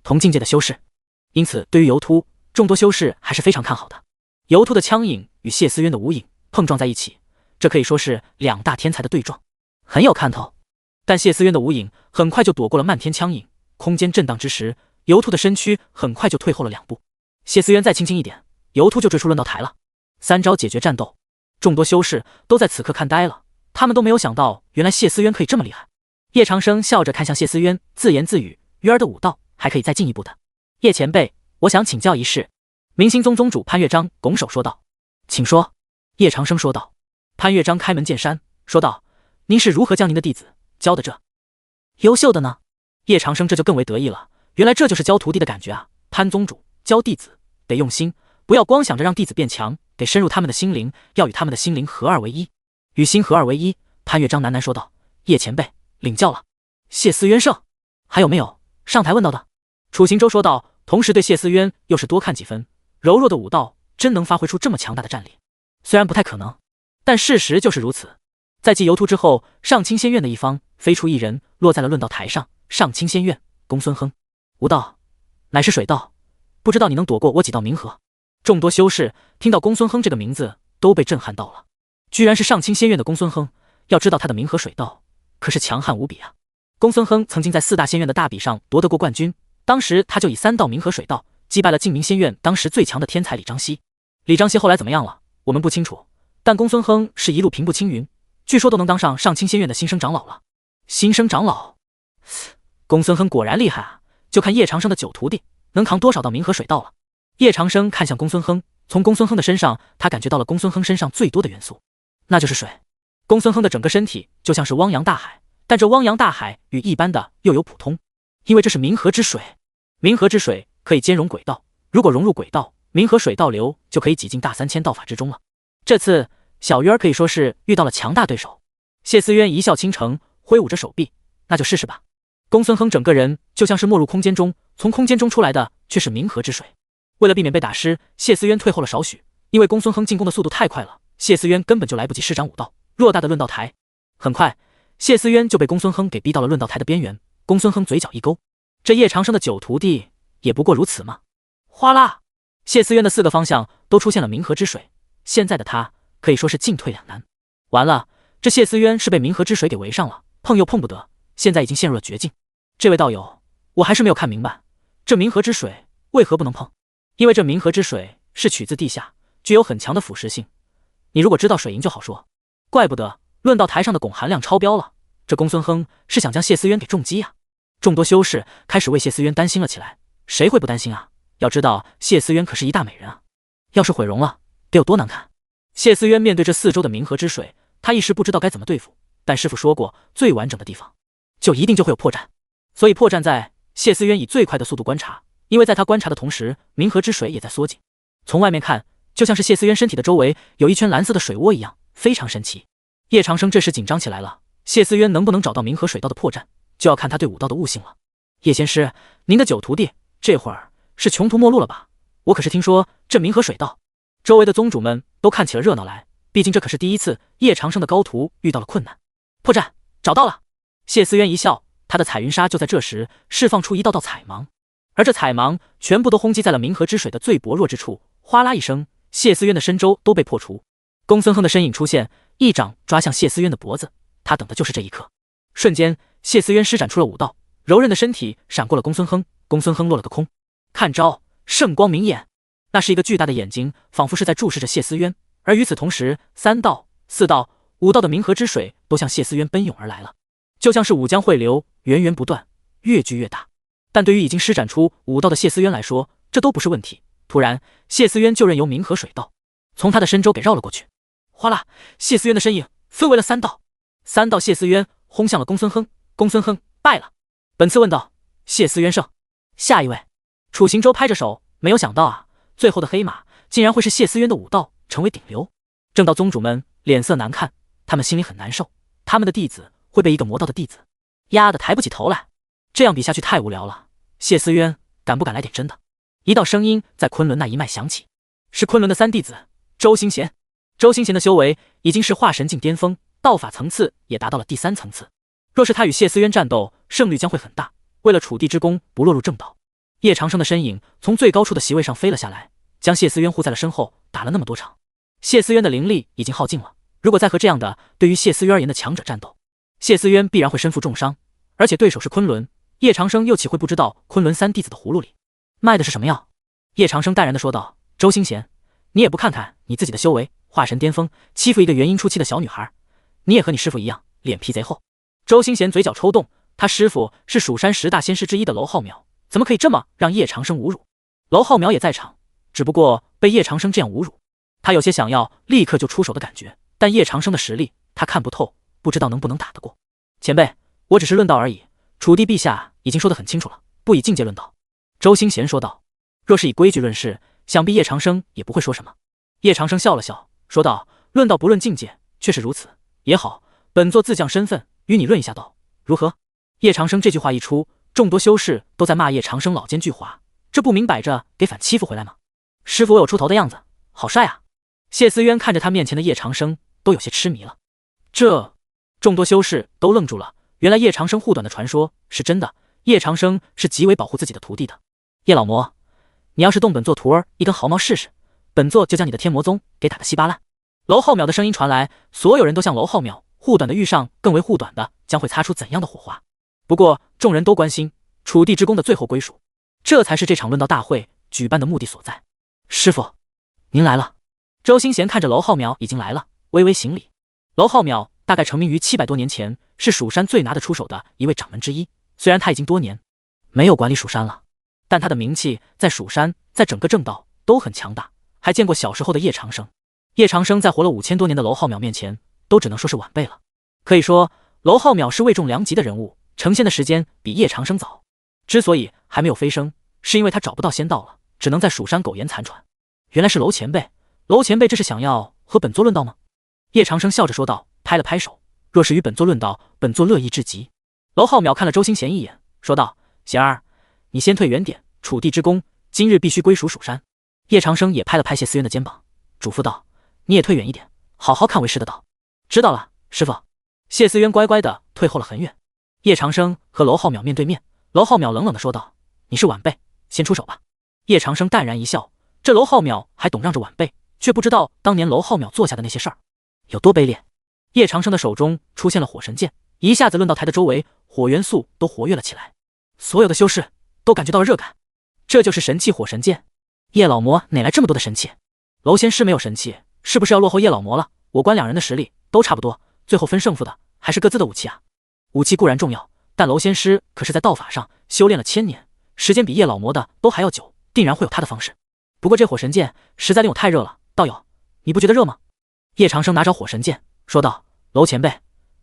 同境界的修士，因此对于尤突，众多修士还是非常看好的。尤突的枪影与谢思渊的武影碰撞在一起，这可以说是2大天才的对撞，很有看头。但谢思渊的武影很快就躲过了漫天枪影，空间震荡之时，尤突的身躯很快就退后了2步。谢思渊再轻轻一点，尤突就追出论道台了。3招解决战斗，众多修士都在此刻看呆了，他们都没有想到，原来谢思渊可以这么厉害。叶长生笑着看向谢思渊，自言自语：“鱼儿的武道还可以再进一步的。”叶前辈，我想请教一事。明星宗宗主潘乐章拱手说道：“请说。”叶长生说道。潘乐章开门见山说道：“您是如何将您的弟子教的这优秀的呢？”叶长生这就更为得意了，原来这就是教徒弟的感觉啊！潘宗主教弟子得用心，不要光想着让弟子变强，得深入他们的心灵，要与他们的心灵合二为一。与心合二为一，潘乐章喃喃说道：“叶前辈领教了。”谢思渊胜，还有没有上台问到的？楚行舟说道，同时对谢思渊又是多看几分。柔弱的武道真能发挥出这么强大的战力？虽然不太可能，但事实就是如此。在继尤突之后，上清仙院的一方飞出一人，落在了论道台上。上清仙院，公孙亨。武道乃是水道，不知道你能躲过我几道冥河？众多修士听到公孙亨这个名字都被震撼到了，居然是上清仙院的公孙亨。要知道他的冥河水道可是强悍无比啊！公孙亨曾经在4大仙院的大比上夺得过冠军，当时他就以3道冥河水道击败了净明仙院当时最强的天才李章熙。李章熙后来怎么样了，我们不清楚，但公孙亨是一路平步青云，据说都能当上上清仙院的新生长老了。新生长老，公孙亨果然厉害啊！就看叶长生的9徒弟能扛多少道冥河水道了。叶长生看向公孙亨，从公孙亨的身上，他感觉到了公孙亨身上最多的元素，那就是水。公孙亨的整个身体就像是汪洋大海，但这汪洋大海与一般的又有普通，因为这是冥河之水。冥河之水可以兼容轨道，如果融入轨道，冥河水道流就可以挤进大3000道法之中了。这次小鱼儿可以说是遇到了强大对手。谢思渊一笑倾城，挥舞着手臂，那就试试吧。公孙亨整个人就像是没入空间中，从空间中出来的却是冥河之水。为了避免被打湿，谢思渊退后了少许，因为公孙亨进攻的速度太快了，谢思渊根本就来不及施展武道。偌大的论道台，很快谢思渊就被公孙亨给逼到了论道台的边缘。公孙亨嘴角一勾，这叶长生的9徒弟也不过如此吗？哗啦，谢思渊的4个方向都出现了冥河之水，现在的他可以说是进退两难。完了，这谢思渊是被冥河之水给围上了，碰又碰不得，现在已经陷入了绝境。这位道友，我还是没有看明白，这冥河之水为何不能碰？因为这冥河之水是取自地下，具有很强的腐蚀性，你如果知道水银就好说。怪不得论道台上的汞含量超标了，这公孙亨是想将谢思渊给重击啊！众多修士开始为谢思渊担心了起来，谁会不担心啊？要知道谢思渊可是一大美人啊，要是毁容了得有多难看。谢思渊面对这4周的冥河之水，他一时不知道该怎么对付，但师父说过，最完整的地方就一定就会有破绽，所以破绽在谢思渊以最快的速度观察，因为在他观察的同时，冥河之水也在缩紧。从外面看，就像是谢思渊身体的周围有一圈蓝色的水窝一样，非常神奇。叶长生这时紧张起来了，谢思渊能不能找到冥河水道的破绽，就要看他对武道的悟性了。叶仙师，您的9徒弟这会儿是穷途末路了吧？我可是听说这冥河水道，周围的宗主们都看起了热闹来，毕竟这可是第一次叶长生的高徒遇到了困难。破绽找到了！谢思渊一笑，他的彩云纱就在这时释放出一道道彩芒，而这彩芒全部都轰击在了冥河之水的最薄弱之处，哗啦一声，谢思渊的身周都被破除。公孙亨的身影出现，一掌抓向谢思渊的脖子，他等的就是这一刻。瞬间，谢思渊施展出了武道，柔韧的身体闪过了公孙亨，公孙亨落了个空。看招，圣光明眼！那是一个巨大的眼睛，仿佛是在注视着谢思渊。而与此同时，3道、4道、5道的冥河之水都向谢思渊奔涌而来了，就像是五江汇流，源源不断，越聚越大。但对于已经施展出武道的谢思渊来说，这都不是问题。突然，谢思渊就任由冥河水道从他的身周给绕了过去。哗啦，谢思渊的身影分为了3道，3道谢思渊轰向了公孙亨，公孙亨败了。本次问道，谢思渊胜。下一位，楚行舟拍着手，没有想到啊，最后的黑马竟然会是谢思渊的武道成为顶流。正道宗主们脸色难看，他们心里很难受，他们的弟子会被一个魔道的弟子压得抬不起头来，这样比下去太无聊了。谢思渊敢不敢来点真的？一道声音在昆仑那一脉响起，是昆仑的三弟子周兴贤。周兴贤的修为已经是化神境巅峰，道法层次也达到了第3层次。若是他与谢思渊战斗，胜率将会很大。为了楚地之功不落入正道，叶长生的身影从最高处的席位上飞了下来，将谢思渊护在了身后。打了那么多场，谢思渊的灵力已经耗尽了。如果再和这样的对于谢思渊而言的强者战斗，谢思渊必然会身负重伤。而且对手是昆仑，叶长生又岂会不知道昆仑三弟子的葫芦里卖的是什么药？叶长生淡然地说道：“周兴贤，你也不看看你自己的修为，化神巅峰，欺负一个元婴初期的小女孩，你也和你师傅一样，脸皮贼厚。”周兴贤嘴角抽动，他师傅是蜀山10大仙师之一的娄浩淼，怎么可以这么让叶长生侮辱？娄浩淼也在场，只不过被叶长生这样侮辱，他有些想要立刻就出手的感觉，但叶长生的实力他看不透，不知道能不能打得过。前辈，我只是论道而已，楚地陛下已经说得很清楚了，不以境界论道。周兴贤说道。若是以规矩论事，想必叶长生也不会说什么。叶长生笑了笑，说道：“论道不论境界，确实如此。也好，本座自降身份，与你论一下道，如何？”叶长生这句话一出，众多修士都在骂叶长生老奸巨猾，这不明摆着给反欺负回来吗？师傅我有出头的样子，好帅啊！谢思渊看着他面前的叶长生，都有些痴迷了。众多修士都愣住了，原来叶长生护短的传说是真的，叶长生是极为保护自己的徒弟的。叶老魔，你要是动本座徒儿一根毫毛试试，本座就将你的天魔宗给打得稀巴烂。娄浩淼的声音传来，所有人都向娄浩淼护短的遇上更为护短的，将会擦出怎样的火花？不过众人都关心楚地之功的最后归属，这才是这场论道大会举办的目的所在。师傅，您来了。周兴贤看着娄浩淼已经来了，微微行礼。娄浩淼大概成名于700多年前，是蜀山最拿得出手的一位掌门之一。虽然他已经多年没有管理蜀山了，但他的名气在蜀山，在整个正道都很强大。还见过小时候的叶长生，叶长生在活了5000多年的娄浩淼面前，都只能说是晚辈了。可以说，娄浩淼是位重良级的人物，成仙的时间比叶长生早。之所以还没有飞升，是因为他找不到仙道了，只能在蜀山苟延残喘。原来是娄前辈，娄前辈这是想要和本座论道吗？叶长生笑着说道，拍了拍手，若是与本座论道，本座乐意至极。娄浩淼看了周兴贤一眼，说道：“贤儿，你先退远点，楚地之功今日必须归属蜀山。”叶长生也拍了拍谢思渊的肩膀，嘱咐道：“你也退远一点，好好看为师的道。”知道了，师傅。谢思渊乖乖的退后了很远。叶长生和娄浩淼面对面，娄浩淼冷冷的说道：“你是晚辈，先出手吧。”叶长生淡然一笑，这娄浩淼还懂让着晚辈，却不知道当年娄浩淼做下的那些事儿有多卑劣。叶长生的手中出现了火神剑，一下子论道台的周围火元素都活跃了起来，所有的修士都感觉到了热感。这就是神器火神剑。叶老魔哪来这么多的神器？娄仙师没有神器，是不是要落后叶老魔了？我观两人的实力都差不多，最后分胜负的还是各自的武器啊。武器固然重要，但娄仙师可是在道法上修炼了1000年，时间比叶老魔的都还要久，定然会有他的方式。不过这火神剑实在令我太热了，道友，你不觉得热吗？叶长生拿着火神剑说道：“娄前辈，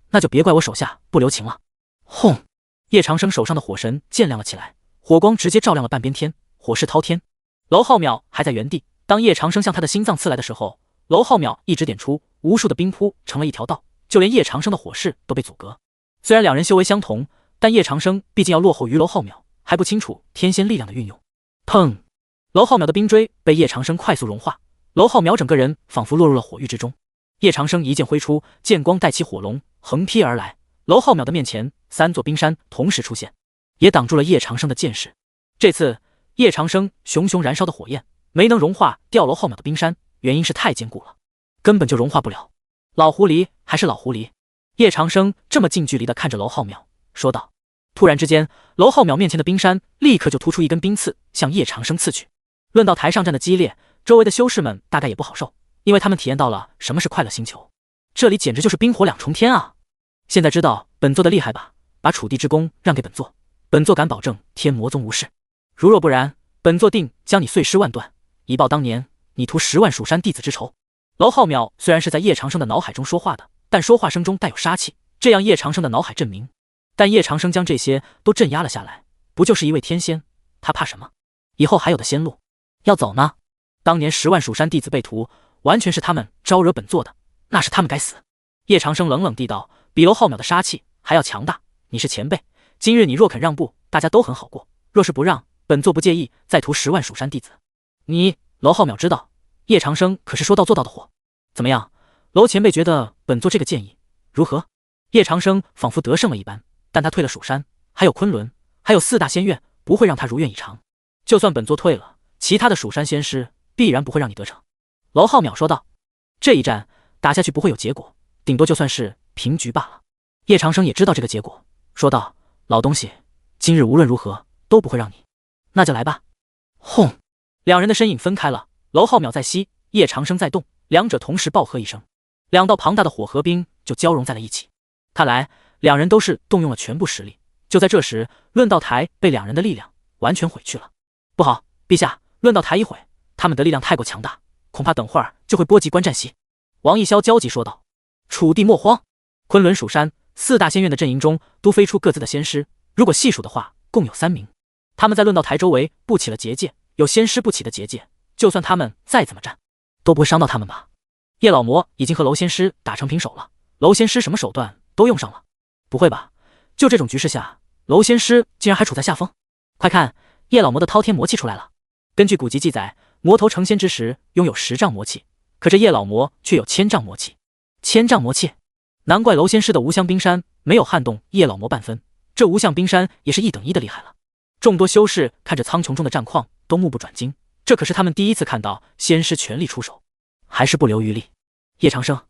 那就别怪我手下不留情了。”轰！叶长生手上的火神剑亮了起来，火光直接照亮了半边天，火势滔天。娄浩淼还在原地，当叶长生向他的心脏刺来的时候，娄浩淼一指点出，无数的冰瀑成了一条道，就连叶长生的火势都被阻隔。虽然两人修为相同，但叶长生毕竟要落后于娄浩淼，还不清楚天仙力量的运用。砰！娄浩淼的冰锥被叶长生快速融化，娄浩淼整个人仿佛落入了火域之中。叶长生一剑挥出，剑光带起火龙横劈而来，娄浩淼的面前3座冰山同时出现，也挡住了叶长生的剑势。这次叶长生熊熊燃烧的火焰没能融化掉娄浩淼的冰山，原因是太坚固了，根本就融化不了。老狐狸还是老狐狸。叶长生这么近距离地看着娄浩淼，说道。突然之间，娄浩淼面前的冰山立刻就突出一根冰刺，向叶长生刺去。论到台上战的激烈，周围的修士们大概也不好受，因为他们体验到了什么是快乐星球，这里简直就是冰火2重天啊！现在知道本座的厉害吧？把楚地之功让给本座，本座敢保证天魔宗无事。如若不然，本座定将你碎尸万段，以报当年你屠10万蜀山弟子之仇。娄浩淼虽然是在叶长生的脑海中说话的，但说话声中带有杀气，这样叶长生的脑海震鸣。但叶长生将这些都镇压了下来，不就是一位天仙，他怕什么？以后还有的仙路，要走呢。当年10万蜀山弟子被屠，完全是他们招惹本座的，那是他们该死。叶长生冷冷地道，比娄浩淼的杀气还要强大。你是前辈，今日你若肯让步，大家都很好过，若是不让，本座不介意再屠10万蜀山弟子。你，娄浩淼知道叶长生可是说到做到的货。怎么样，楼前辈觉得本座这个建议如何？叶长生仿佛得胜了一般，但他退了蜀山，还有昆仑，还有4大仙院，不会让他如愿以偿。就算本座退了，其他的蜀山仙师必然不会让你得逞。娄浩淼说道。这一战打下去不会有结果，顶多就算是平局罢了。叶长生也知道这个结果，说道：老东西，今日无论如何都不会让你。那就来吧。轰！两人的身影分开了，娄浩淼在西，叶长生在东，两者同时爆喝一声，两道庞大的火和冰就交融在了一起。看来两人都是动用了全部实力。就在这时，论道台被两人的力量完全毁去了。不好，陛下，论道台一毁，他们的力量太过强大，恐怕等会儿就会波及观战席。王逸霄焦急说道。楚地莫慌，昆仑蜀山4大仙院的阵营中都飞出各自的仙师，如果细数的话，共有3名。他们在论道台周围布起了结界，有仙师布起的结界，就算他们再怎么战，都不会伤到他们吧？叶老魔已经和娄仙师打成平手了，娄仙师什么手段都用上了。不会吧？就这种局势下，娄仙师竟然还处在下风？快看，叶老魔的滔天魔气出来了。根据古籍记载，魔头成仙之时拥有10丈魔气，可这叶老魔却有1000丈魔气。1000丈魔气，难怪娄仙师的无相冰山没有撼动叶老魔半分，这无相冰山也是1等1的厉害了。众多修士看着苍穹中的战况都目不转睛，这可是他们第一次看到仙师全力出手，还是不留余力。叶长生，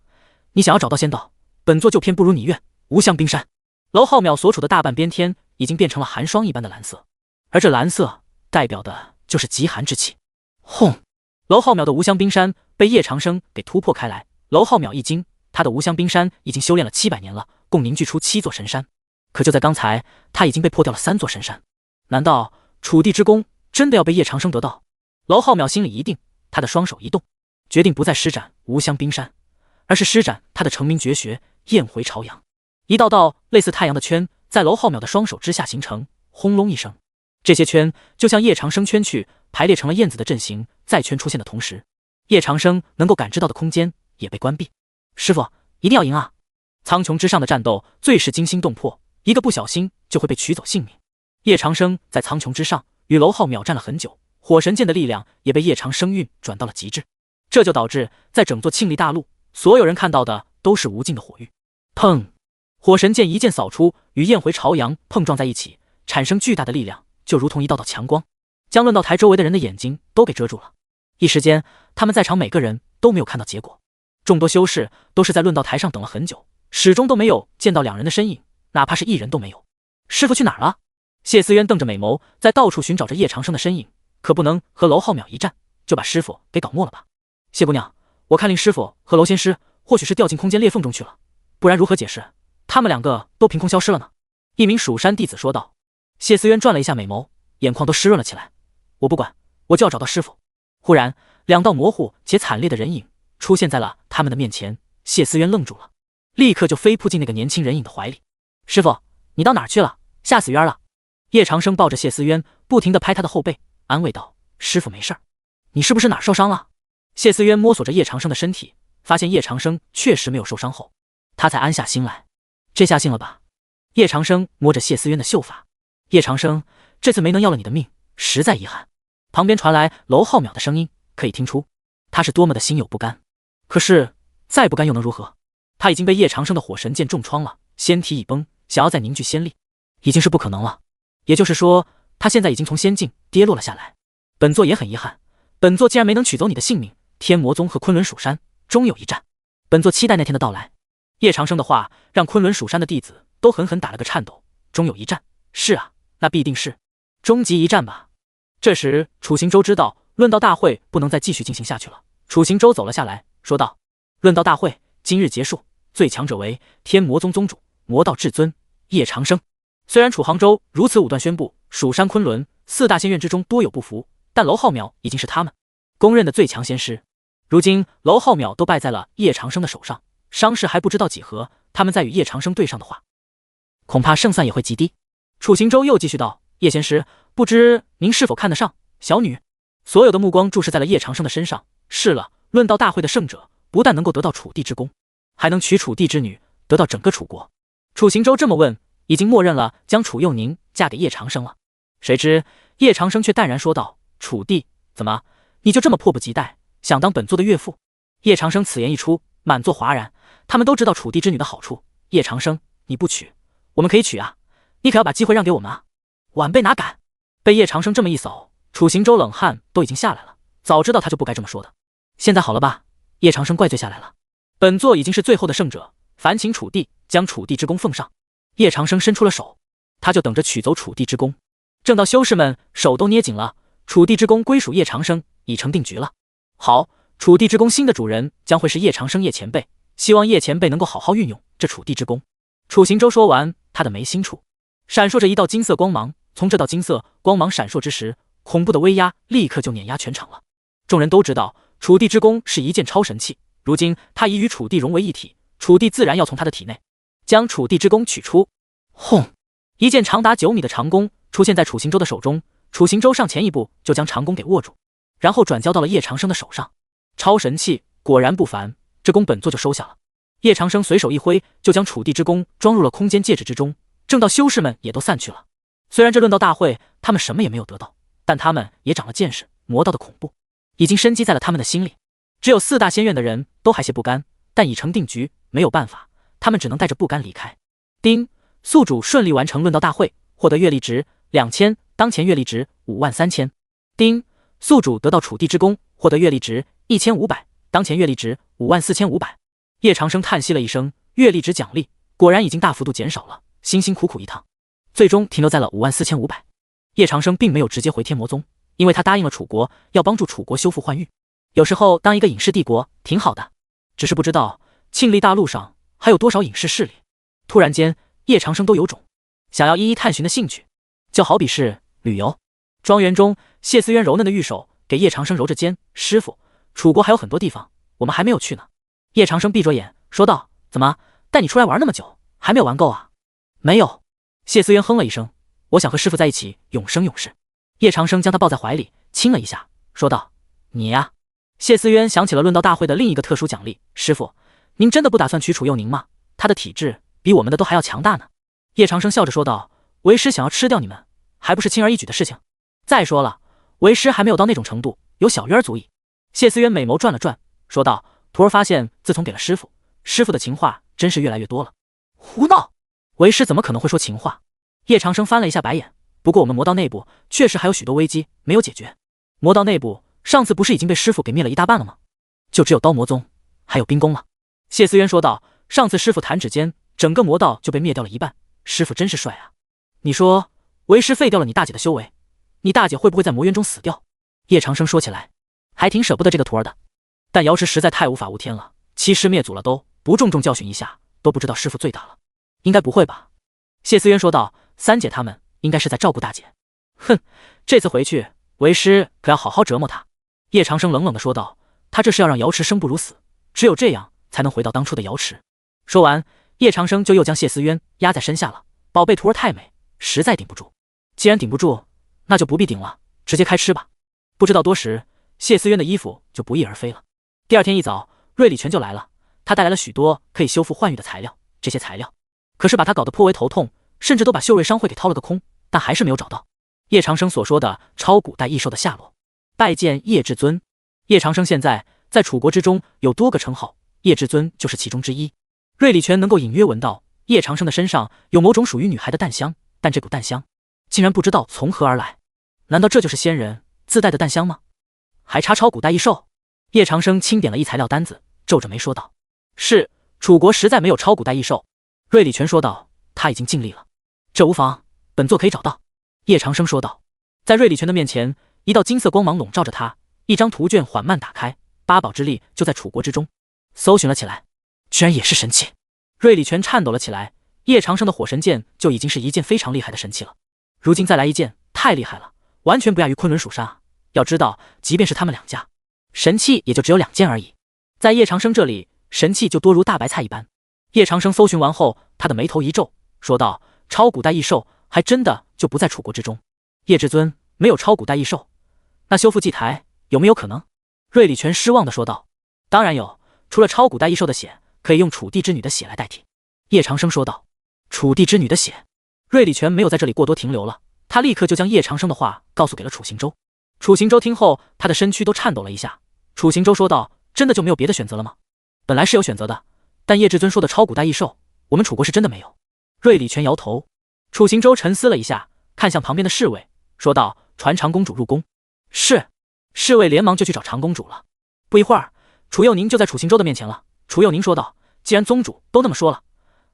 你想要找到仙道，本座就偏不如你愿。无相冰山，娄浩淼所处的大半边天已经变成了寒霜一般的蓝色，而这蓝色代表的就是极寒之气。轰！娄浩淼的无相冰山被叶长生给突破开来，娄浩淼一惊，他的无相冰山已经修炼了700年了，共凝聚出7座神山，可就在刚才，他已经被破掉了3座神山。难道楚地之功真的要被叶长生得到？娄浩淼心里一定，他的双手一动，决定不再施展无相冰山，而是施展他的成名绝学焰回朝阳。一道道类似太阳的圈在娄浩淼的双手之下形成，轰隆一声，这些圈就像叶长生圈去排列成了燕子的阵型，在圈出现的同时，叶长生能够感知到的空间也被关闭。师父，一定要赢啊！苍穹之上的战斗最是惊心动魄，一个不小心就会被取走性命。叶长生在苍穹之上与娄浩淼战了很久，火神剑的力量也被叶长生运转到了极致，这就导致在整座庆历大陆，所有人看到的都是无尽的火域。砰！火神剑一剑扫出，与焰回朝阳碰撞在一起，产生巨大的力量，就如同一道道强光，将论道台周围的人的眼睛都给遮住了。一时间，他们在场每个人都没有看到结果。众多修士都是在论道台上等了很久，始终都没有见到两人的身影，哪怕是一人都没有。师父去哪儿了？谢思渊瞪着美眸，在到处寻找着叶长生的身影，可不能和娄浩淼一战就把师父给搞没了吧？谢姑娘，我看令师父和娄仙师或许是掉进空间裂缝中去了，不然如何解释他们2个都凭空消失了呢？一名蜀山弟子说道。谢思渊转了一下美眸，眼眶都湿润了起来。我不管，我就要找到师父。忽然2道模糊且惨烈的人影出现在了他们的面前，谢思渊愣住了，立刻就飞扑进那个年轻人影的怀里。师父，你到哪儿去了？吓死渊了。叶长生抱着谢思渊，不停地拍他的后背，安慰道：师父没事儿，你是不是哪儿受伤了？谢思渊摸索着叶长生的身体，发现叶长生确实没有受伤后，他才安下心来。这下信了吧？叶长生摸着谢思渊的秀发，叶长生，这次没能要了你的命，实在遗憾。旁边传来娄浩淼的声音，可以听出他是多么的心有不甘。可是再不甘又能如何？他已经被叶长生的火神剑重创了，仙体已崩，想要再凝聚仙力已经是不可能了。也就是说，他现在已经从仙境跌落了下来。本座也很遗憾，本座竟然没能取走你的性命。天魔宗和昆仑蜀山终有一战，本座期待那天的到来。叶长生的话让昆仑蜀山的弟子都狠狠打了个颤抖。终有一战，是啊，那必定是终极一战吧。这时楚行舟知道论道大会不能再继续进行下去了，楚行舟走了下来，说道：论道大会今日结束，最强者为天魔宗宗主魔道至尊叶长生。虽然楚杭州如此武断宣布蜀山昆仑4大仙院之中多有不服，但娄浩淼已经是他们公认的最强仙师。如今娄浩淼都败在了叶长生的手上，伤势还不知道几何，他们再与叶长生对上的话，恐怕胜算也会极低。楚行舟又继续道：叶仙师，不知您是否看得上小女？所有的目光注视在了叶长生的身上。是了，论道大会的胜者不但能够得到楚地之功，还能娶楚地之女，得到整个楚国。楚行舟这么问，已经默认了将楚幼宁嫁给叶长生了。谁知叶长生却淡然说道：楚地，怎么你就这么迫不及待想当本座的岳父。叶长生此言一出，满座哗然。他们都知道楚地之女的好处。叶长生，你不娶，我们可以娶啊！你可要把机会让给我们啊！晚辈哪敢！被叶长生这么一扫，楚行舟冷汗都已经下来了。早知道他就不该这么说的。现在好了吧？叶长生怪罪下来了。本座已经是最后的胜者，烦请楚地将楚地之功奉上。叶长生伸出了手，他就等着取走楚地之功。正道修士们手都捏紧了，楚地之功归属叶长生，已成定局了。好，楚地之功新的主人将会是叶长生叶前辈，希望叶前辈能够好好运用这楚地之功。楚行舟说完，他的眉心处闪烁着一道金色光芒，从这道金色光芒闪烁之时，恐怖的威压立刻就碾压全场了。众人都知道楚地之功是一件超神器，如今他已与楚地融为一体，楚地自然要从他的体内将楚地之功取出。轰！一件长达9米的长弓出现在楚行舟的手中，楚行舟上前一步就将长弓给握住，然后转交到了叶长生的手上。超神器果然不凡，这弓本座就收下了。叶长生随手一挥，就将楚地之弓装入了空间戒指之中。正道修士们也都散去了。虽然这论道大会他们什么也没有得到，但他们也长了见识，魔道的恐怖已经深积在了他们的心里。只有4大仙院的人都还些不甘，但已成定局，没有办法，他们只能带着不甘离开。丁，宿主顺利完成论道大会，获得阅历值2000，当前阅历值53000。丁，宿主得到楚地之功，获得阅历值1500，当前阅历值54500。叶长生叹息了一声，阅历值奖励果然已经大幅度减少了，辛辛苦苦一趟，最终停留在了54500。叶长生并没有直接回天魔宗，因为他答应了楚国，要帮助楚国修复换玉。有时候当一个隐士帝国挺好的，只是不知道庆历大陆上还有多少隐士势力。突然间，叶长生都有种想要一一探寻的兴趣，就好比是旅游。庄园中，谢思渊柔嫩的玉手给叶长生揉着肩，师傅，楚国还有很多地方我们还没有去呢。叶长生闭着眼说道，怎么带你出来玩那么久，还没有玩够啊？没有。谢思渊哼了一声，我想和师傅在一起永生永世。叶长生将他抱在怀里亲了一下，说道，你呀。谢思渊想起了论道大会的另一个特殊奖励，师傅，您真的不打算娶楚幼宁吗？他的体质比我们的都还要强大呢。叶长生笑着说道，为师想要吃掉你们，还不是轻而易举的事情。再说了，为师还没有到那种程度，有小鱼儿足矣。谢思渊美眸转了转，说道，徒儿发现自从给了师傅，师傅的情话真是越来越多了。胡闹！为师怎么可能会说情话？叶长生翻了一下白眼，不过我们魔道内部确实还有许多危机没有解决。魔道内部上次不是已经被师傅给灭了一大半了吗？就只有刀魔宗还有冰宫了。谢思渊说道，上次师傅弹指间，整个魔道就被灭掉了一半，师傅真是帅啊。你说为师废掉了你大姐的修为，你大姐会不会在魔渊中死掉？叶长生说起来还挺舍不得这个徒儿的，但瑶池实在太无法无天了，欺师灭祖了，都不重重教训一下，都不知道师傅罪大了。应该不会吧？谢思渊说道，三姐他们应该是在照顾大姐。哼，这次回去为师可要好好折磨他。叶长生冷冷地说道，他这是要让瑶池生不如死，只有这样才能回到当初的瑶池。说完，叶长生就又将谢思渊压在身下了。宝贝徒儿太美，实在顶不住。既然顶不住，那就不必顶了，直接开吃吧。不知道多时，谢思渊的衣服就不翼而飞了。第二天一早，瑞礼全就来了，他带来了许多可以修复幻玉的材料，这些材料可是把他搞得颇为头痛，甚至都把秀瑞商会给掏了个空，但还是没有找到叶长生所说的超古代异兽的下落。拜见叶至尊。叶长生现在在楚国之中有多个称号，叶至尊就是其中之一。瑞礼全能够隐约闻到叶长生的身上有某种属于女孩的淡香，但这股淡香竟然不知道从何而来。难道这就是仙人自带的淡香吗？还差超古代异兽？叶长生清点了一材料单子，皱着眉说道，是，楚国实在没有超古代异兽。瑞礼全说道，他已经尽力了。这无妨，本座可以找到。叶长生说道。在瑞礼全的面前，一道金色光芒笼罩着他，一张图卷缓慢打开，八宝之力就在楚国之中搜寻了起来。居然也是神器！瑞礼全颤抖了起来。叶长生的火神剑就已经是一件非常厉害的神器了，如今再来一件，太厉害了，完全不亚于昆仑蜀山啊！要知道，即便是他们两家，神器也就只有2件而已，在叶长生这里，神器就多如大白菜一般。叶长生搜寻完后，他的眉头一皱，说道，超古代异兽还真的就不在楚国之中。叶至尊没有超古代异兽，那修复祭台有没有可能？瑞礼全失望地说道，当然有，除了超古代异兽的血，可以用楚地之女的血来代替。叶长生说道，楚地之女的血。瑞礼全没有在这里过多停留了，他立刻就将叶长生的话告诉给了楚行舟。楚行舟听后，他的身躯都颤抖了一下，楚行舟说道：“真的就没有别的选择了吗？”本来是有选择的，但叶至尊说的超古代异兽，我们楚国是真的没有。瑞礼全摇头。楚行舟沉思了一下，看向旁边的侍卫，说道：“传长公主入宫。”是。侍卫连忙就去找长公主了。不一会儿，楚佑宁就在楚行舟的面前了。楚佑宁说道：“既然宗主都那么说了，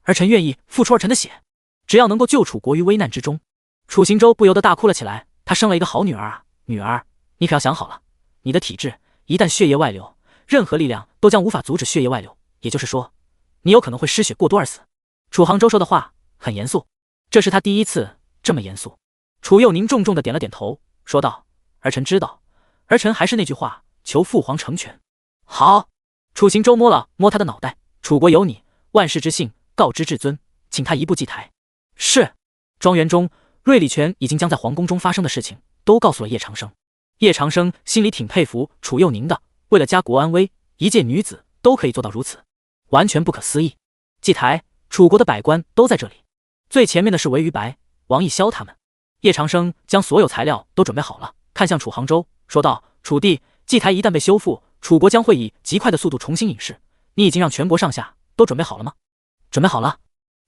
儿臣愿意付出儿臣的血，只要能够救楚国于危难之中。”楚行舟不由得大哭了起来。他生了一个好女儿啊，女儿，你可要想好了，你的体质一旦血液外流，任何力量都将无法阻止血液外流，也就是说，你有可能会失血过多而死。楚杭州说的话很严肃，这是他第一次这么严肃。楚佑宁重重的点了点头，说道：“儿臣知道，儿臣还是那句话，求父皇成全。”好。楚行舟摸了摸他的脑袋，楚国有你，万事之幸，告知至尊，请他移步祭台。是。庄园中，瑞礼全已经将在皇宫中发生的事情都告诉了叶长生。叶长生心里挺佩服楚佑宁的，为了家国安危，一介女子都可以做到如此，完全不可思议。祭台，楚国的百官都在这里，最前面的是韦于白、王义霄他们。叶长生将所有材料都准备好了，看向楚杭州，说道：“楚帝，祭台一旦被修复，楚国将会以极快的速度重新隐世。你已经让全国上下都准备好了吗？”准备好了。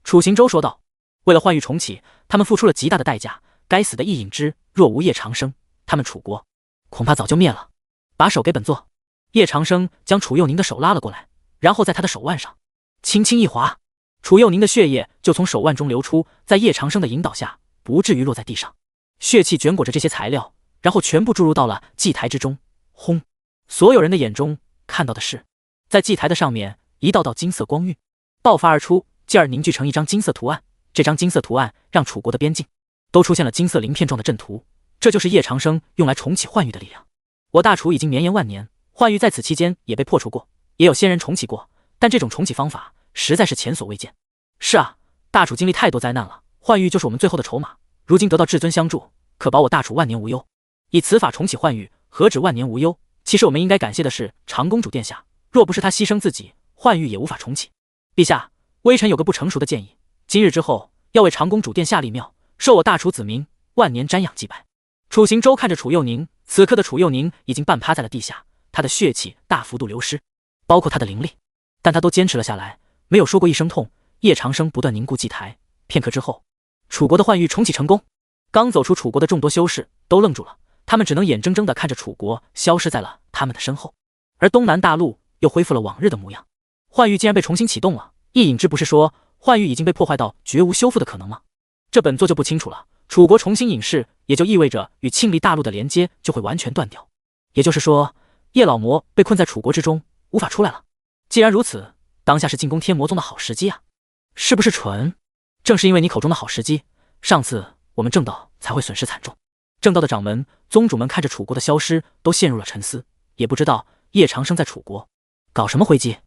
楚行舟说道。为了换玉重启，他们付出了极大的代价。该死的易隐之，若无叶长生，他们楚国恐怕早就灭了。把手给本座。叶长生将楚佑宁的手拉了过来，然后在他的手腕上轻轻一划，楚佑宁的血液就从手腕中流出，在叶长生的引导下，不至于落在地上。血气卷裹着这些材料，然后全部注入到了祭台之中。轰！所有人的眼中看到的是，在祭台的上面，一道道金色光晕爆发而出，继而凝聚成一张金色图案。这张金色图案让楚国的边境都出现了金色鳞片状的阵图，这就是叶长生用来重启幻域的力量。我大楚已经绵延万年，幻域在此期间也被破除过，也有先人重启过，但这种重启方法实在是前所未见。是啊，大楚经历太多灾难了，幻域就是我们最后的筹码，如今得到至尊相助，可保我大楚万年无忧。以此法重启幻域，何止万年无忧？其实我们应该感谢的是长公主殿下，若不是她牺牲自己，幻域也无法重启。陛下，微臣有个不成熟的建议，今日之后要为长公主殿下立庙，授我大楚子民万年瞻仰祭拜。楚行舟看着楚佑宁，此刻的楚佑宁已经半趴在了地下，他的血气大幅度流失，包括他的灵力，但他都坚持了下来，没有说过一声痛。叶长生不断凝固祭台，片刻之后，楚国的幻域重启成功。刚走出楚国的众多修士都愣住了，他们只能眼睁睁地看着楚国消失在了他们的身后，而东南大陆又恢复了往日的模样。幻域竟然被重新启动了，易隐之不是说幻域已经被破坏到绝无修复的可能吗？这本座就不清楚了。楚国重新隐世，也就意味着与庆历大陆的连接就会完全断掉，也就是说，叶老魔被困在楚国之中，无法出来了。既然如此，当下是进攻天魔宗的好时机啊！是不是蠢？正是因为你口中的好时机，上次我们正道才会损失惨重。正道的掌门、宗主们看着楚国的消失，都陷入了沉思，也不知道叶长生在楚国搞什么回击。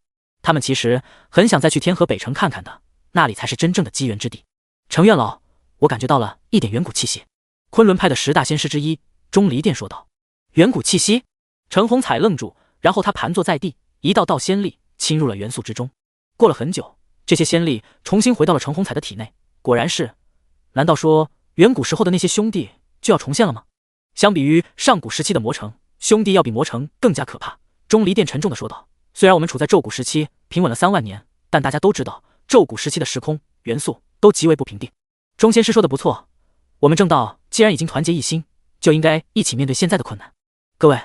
他们其实很想再去天河北城看看的，那里才是真正的机缘之地。程院老，我感觉到了一点远古气息。昆仑派的10大仙师之一钟离殿说道。远古气息？程虹彩愣住，然后他盘坐在地，一道道仙力侵入了元素之中。过了很久，这些仙力重新回到了程虹彩的体内。果然是，难道说远古时候的那些兄弟就要重现了吗？相比于上古时期的魔城，兄弟要比魔城更加可怕。钟离殿沉重地说道。虽然我们处在宙古时期，平稳了3万年，但大家都知道，宙古时期的时空元素都极为不平定。钟仙师说的不错，我们正道既然已经团结一心，就应该一起面对现在的困难。各位，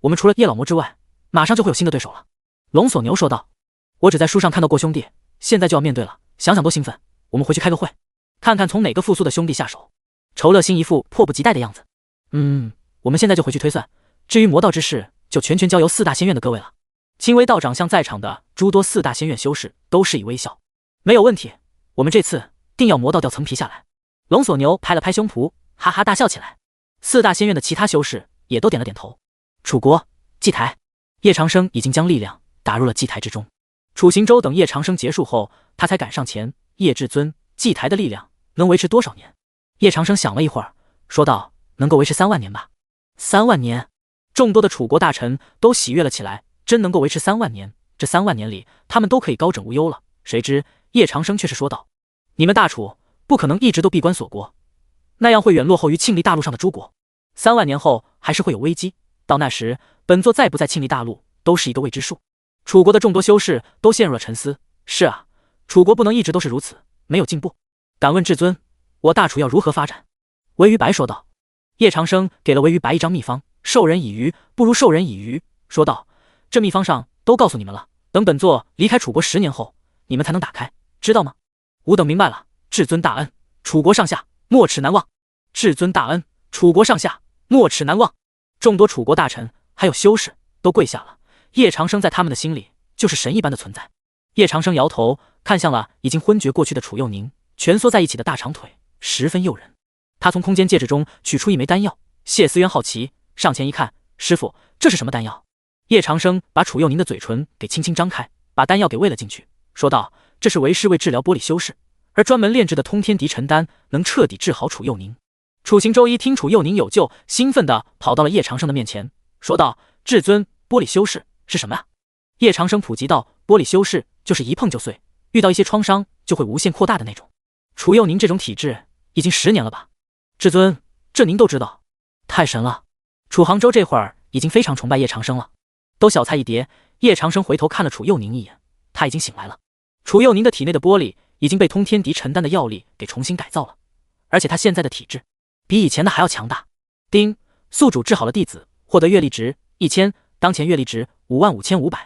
我们除了叶老魔之外，马上就会有新的对手了。龙索牛说道。我只在书上看到过兄弟，现在就要面对了，想想都兴奋。我们回去开个会，看看从哪个复苏的兄弟下手。仇乐星一副迫不及待的样子。我们现在就回去推算，至于魔道之事，就全交由4大仙院的各位了。青微道长向在场的诸多4大仙院修士都示意微笑。没有问题，我们这次定要魔道掉层皮下来。龙索牛拍了拍胸脯，哈哈大笑起来。4大仙院的其他修士也都点了点头。楚国祭台，叶长生已经将力量打入了祭台之中。楚行舟等叶长生结束后，他才赶上前。叶至尊，祭台的力量能维持多少年？叶长生想了一会儿，说道：“能够维持3万年吧。”3万年，众多的楚国大臣都喜悦了起来。真能够维持3万年，这3万年里，他们都可以高枕无忧了。谁知叶长生却是说道：“你们大楚不可能一直都闭关锁国，那样会远落后于庆历大陆上的诸国。3万年后还是会有危机，到那时，本座再不在庆历大陆，都是一个未知数。楚国的众多修士都陷入了沉思。是啊，楚国不能一直都是如此，没有进步。敢问至尊，我大楚要如何发展？韦于白说道。叶长生给了韦于白一张秘方，授人以鱼，不如授人以渔，说道：这秘方上都告诉你们了，等本座离开楚国10年后，你们才能打开，知道吗？吾等明白了，至尊大恩，楚国上下没齿难忘。至尊大恩，楚国上下没齿难忘。众多楚国大臣还有修士都跪下了。叶长生在他们的心里就是神一般的存在。叶长生摇头，看向了已经昏厥过去的楚佑宁，蜷缩在一起的大长腿十分诱人。他从空间戒指中取出一枚丹药，谢思渊好奇上前一看，师傅，这是什么丹药？叶长生把楚佑宁的嘴唇给轻轻张开，把丹药给喂了进去，说道：这是为师为治疗玻璃修士而专门炼制的通天敌尘丹，能彻底治好楚佑宁。楚行周一听楚佑宁有救，兴奋地跑到了叶长生的面前，说道：至尊，玻璃修士是什么呀？叶长生普及道：玻璃修士就是一碰就碎，遇到一些创伤就会无限扩大的那种。楚佑宁这种体质已经10年了吧？至尊，这您都知道，太神了。楚杭州这会儿已经非常崇拜叶长生了。都小菜一碟。叶长生回头看了楚佑宁一眼，他已经醒来了。楚佑宁的体内的玻璃已经被通天敌尘丹的药力给重新改造了，而且他现在的体质比以前的还要强大。丁，宿主治好了弟子，获得阅历值1000，当前阅历值55500。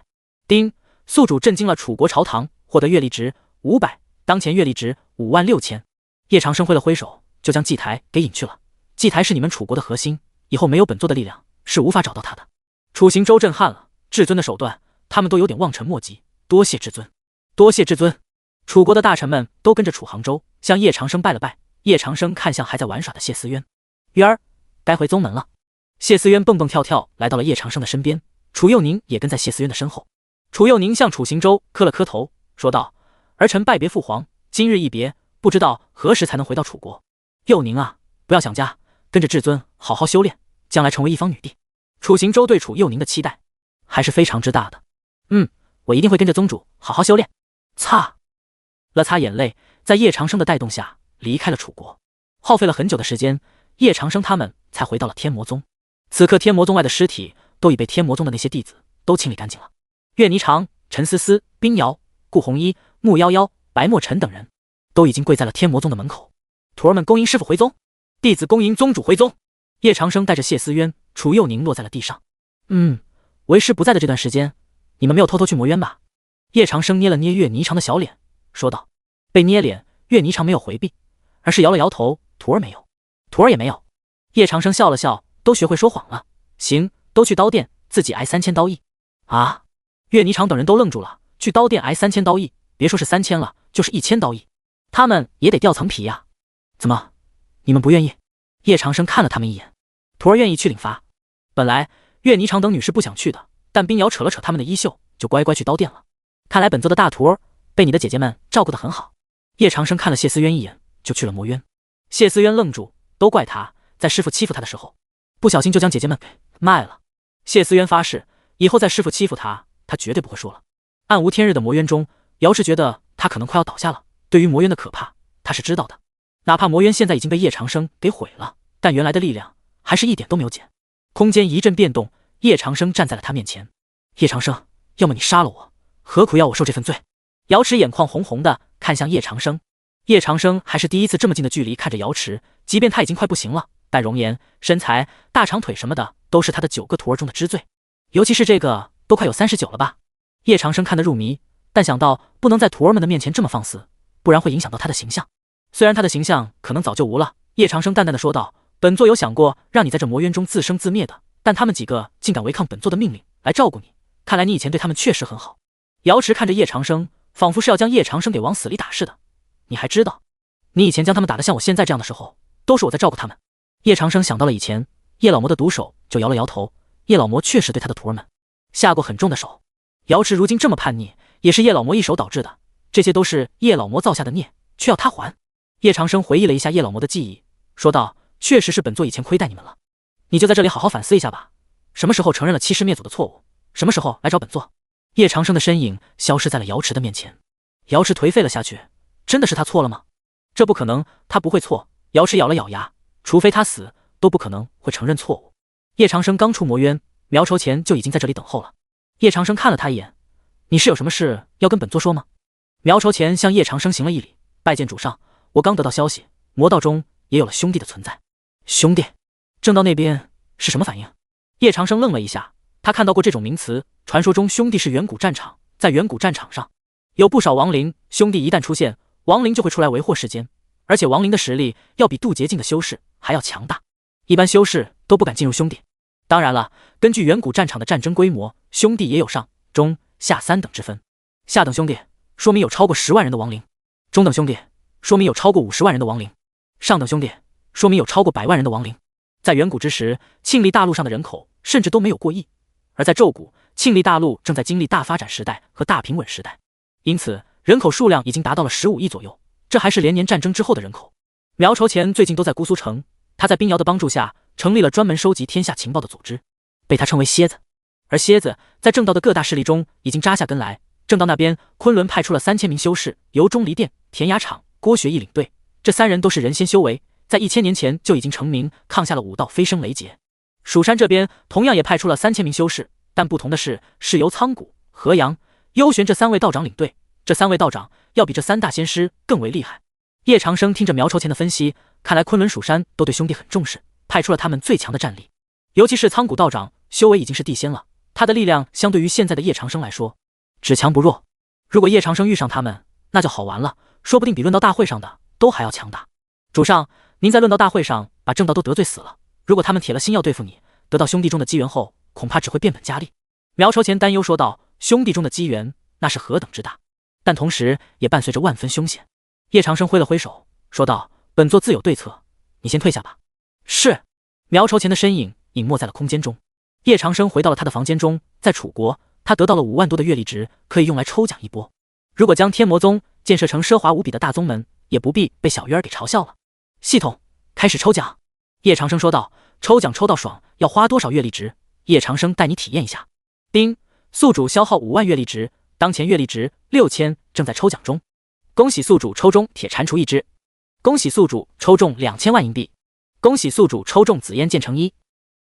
丁，宿主震惊了楚国朝堂，获得阅历值500，当前阅历值56000。叶长生挥了挥手，就将祭台给引去了。祭台是你们楚国的核心，以后没有本座的力量是无法找到它的。楚行周震撼了，至尊的手段他们都有点望尘莫及，多谢至尊，多谢至尊。楚国的大臣们都跟着楚杭州向叶长生拜了拜。叶长生看向还在玩耍的谢思渊，渊儿，该回宗门了。谢思渊蹦蹦跳跳来到了叶长生的身边，楚佑宁也跟在谢思渊的身后。楚佑宁向楚行周磕了磕头，说道：儿臣拜别父皇，今日一别，不知道何时才能回到楚国。佑宁啊，不要想家，跟着至尊好好修炼，将来成为一方女帝。楚行周对楚佑宁的期待还是非常之大的。我一定会跟着宗主好好修炼。擦了擦眼泪，在叶长生的带动下离开了楚国。耗费了很久的时间，叶长生他们才回到了天魔宗。此刻天魔宗外的尸体都已被天魔宗的那些弟子都清理干净了。岳霓裳、陈思思、冰瑶、顾红衣、穆夭夭、白墨尘等人都已经跪在了天魔宗的门口。徒儿们恭迎师傅回宗，弟子恭迎宗主回宗。叶长生带着谢思渊、楚佑宁落在了地上。为师不在的这段时间，你们没有偷偷去魔渊吧？叶长生捏了捏岳霓裳的小脸，说道。被捏脸，岳霓裳没有回避，而是摇了摇头，徒儿没有，徒儿也没有。叶长生笑了笑，都学会说谎了。行，都去刀店，自己挨3000刀役。啊！岳霓裳等人都愣住了，去刀店挨3000刀役，别说是3000了，就是1000刀役，他们也得掉层皮呀。怎么，你们不愿意？叶长生看了他们一眼，徒儿愿意去领罚。本来岳霓裳等女士不想去的，但冰瑶扯了扯他们的衣袖，就乖乖去刀店了。看来本座的大徒儿被你的姐姐们照顾得很好。叶长生看了谢思渊一眼，就去了魔渊。谢思渊愣住，都怪他在师父欺负他的时候，不小心就将姐姐们给卖了。谢思渊发誓，以后在师父欺负他，他绝对不会说了。暗无天日的魔渊中，瑶池觉得他可能快要倒下了。对于魔渊的可怕，他是知道的。哪怕魔渊现在已经被叶长生给毁了，但原来的力量还是一点都没有减。空间一阵变动，叶长生站在了他面前。叶长生，要么你杀了我，何苦要我受这份罪？瑶池眼眶红红的看向叶长生。叶长生还是第一次这么近的距离看着瑶池，即便他已经快不行了，但容颜、身材、大长腿什么的都是他的9个徒儿中的之最，尤其是这个都快有39了吧。叶长生看得入迷，但想到不能在徒儿们的面前这么放肆，不然会影响到他的形象。虽然他的形象可能早就无了，叶长生淡淡的说道：本座有想过让你在这魔渊中自生自灭的，但他们几个竟敢违抗本座的命令来照顾你，看来你以前对他们确实很好。瑶池看着叶长生，仿佛是要将叶长生给往死里打似的。你还知道，你以前将他们打得像我现在这样的时候，都是我在照顾他们。叶长生想到了以前叶老魔的毒手，就摇了摇头。叶老魔确实对他的徒儿们下过很重的手。瑶池如今这么叛逆，也是叶老魔一手导致的，这些都是叶老魔造下的孽，却要他还。叶长生回忆了一下叶老魔的记忆，说道：确实是本座以前亏待你们了，你就在这里好好反思一下吧，什么时候承认了欺师灭祖的错误，什么时候来找本座。叶长生的身影消失在了瑶池的面前。瑶池颓废了下去，真的是他错了吗？这不可能，他不会错。瑶池咬了咬牙，除非他死，都不可能会承认错误。叶长生刚出魔渊，苗筹前就已经在这里等候了。叶长生看了他一眼，你是有什么事要跟本座说吗？苗筹前向叶长生行了一礼，拜见主上，我刚得到消息，魔道中也有了兄弟的存在。兄弟？正道那边是什么反应？叶长生愣了一下，他看到过这种名词，传说中兄弟是远古战场，在远古战场上有不少亡灵，兄弟一旦出现，亡灵就会出来为祸世间，而且亡灵的实力要比渡劫境的修士还要强大，一般修士都不敢进入兄弟。当然了，根据远古战场的战争规模，兄弟也有上、中、下三等之分。下等兄弟说明有超过10万人的亡灵，中等兄弟说明有超过50万人的亡灵，上等兄弟说明有超过100万人的亡灵。在远古之时，庆历大陆上的人口甚至都没有过亿，而在宙古，庆历大陆正在经历大发展时代和大平稳时代，因此人口数量已经达到了15亿左右，这还是连年战争之后的人口。苗筹前最近都在姑苏城，他在冰瑶的帮助下成立了专门收集天下情报的组织，被他称为蝎子。而蝎子在正道的各大势力中已经扎下根来，正道那边昆仑派出了3000名修士，由钟离殿、田雅场、郭学义领队，这3人都是人仙修为，在1000年前就已经成名，抗下了5道飞升雷劫。蜀山这边同样也派出了3000名修士，但不同的是由苍古、河阳、幽玄这3位道长领队，这3位道长要比这3大仙师更为厉害。叶长生听着苗筹前的分析，看来昆仑蜀山都对兄弟很重视，派出了他们最强的战力，尤其是苍古道长，修为已经是地仙了，他的力量相对于现在的叶长生来说只强不弱。如果叶长生遇上他们，那就好玩了，说不定比论道大会上的都还要强大。主上，您在论道大会上把正道都得罪死了，如果他们铁了心要对付你，得到兄弟中的机缘后，恐怕只会变本加厉。苗筹前担忧说道，兄弟中的机缘那是何等之大，但同时也伴随着万分凶险。叶长生挥了挥手说道，本座自有对策，你先退下吧。是。苗筹前的身影隐没在了空间中。叶长生回到了他的房间中，在楚国他得到了5万多的阅历值，可以用来抽奖一波。如果将天魔宗建设成奢华无比的大宗门，也不必被小鱼儿给嘲笑了。系统开始抽奖。叶长生说道，抽奖抽到爽要花多少阅历值？叶长生带你体验一下。丁，宿主消耗5万阅历值，当前阅历值6000，正在抽奖中。恭喜宿主抽中铁蟾蜍1只，恭喜宿主抽中2000万银币，恭喜宿主抽中紫烟剑成1，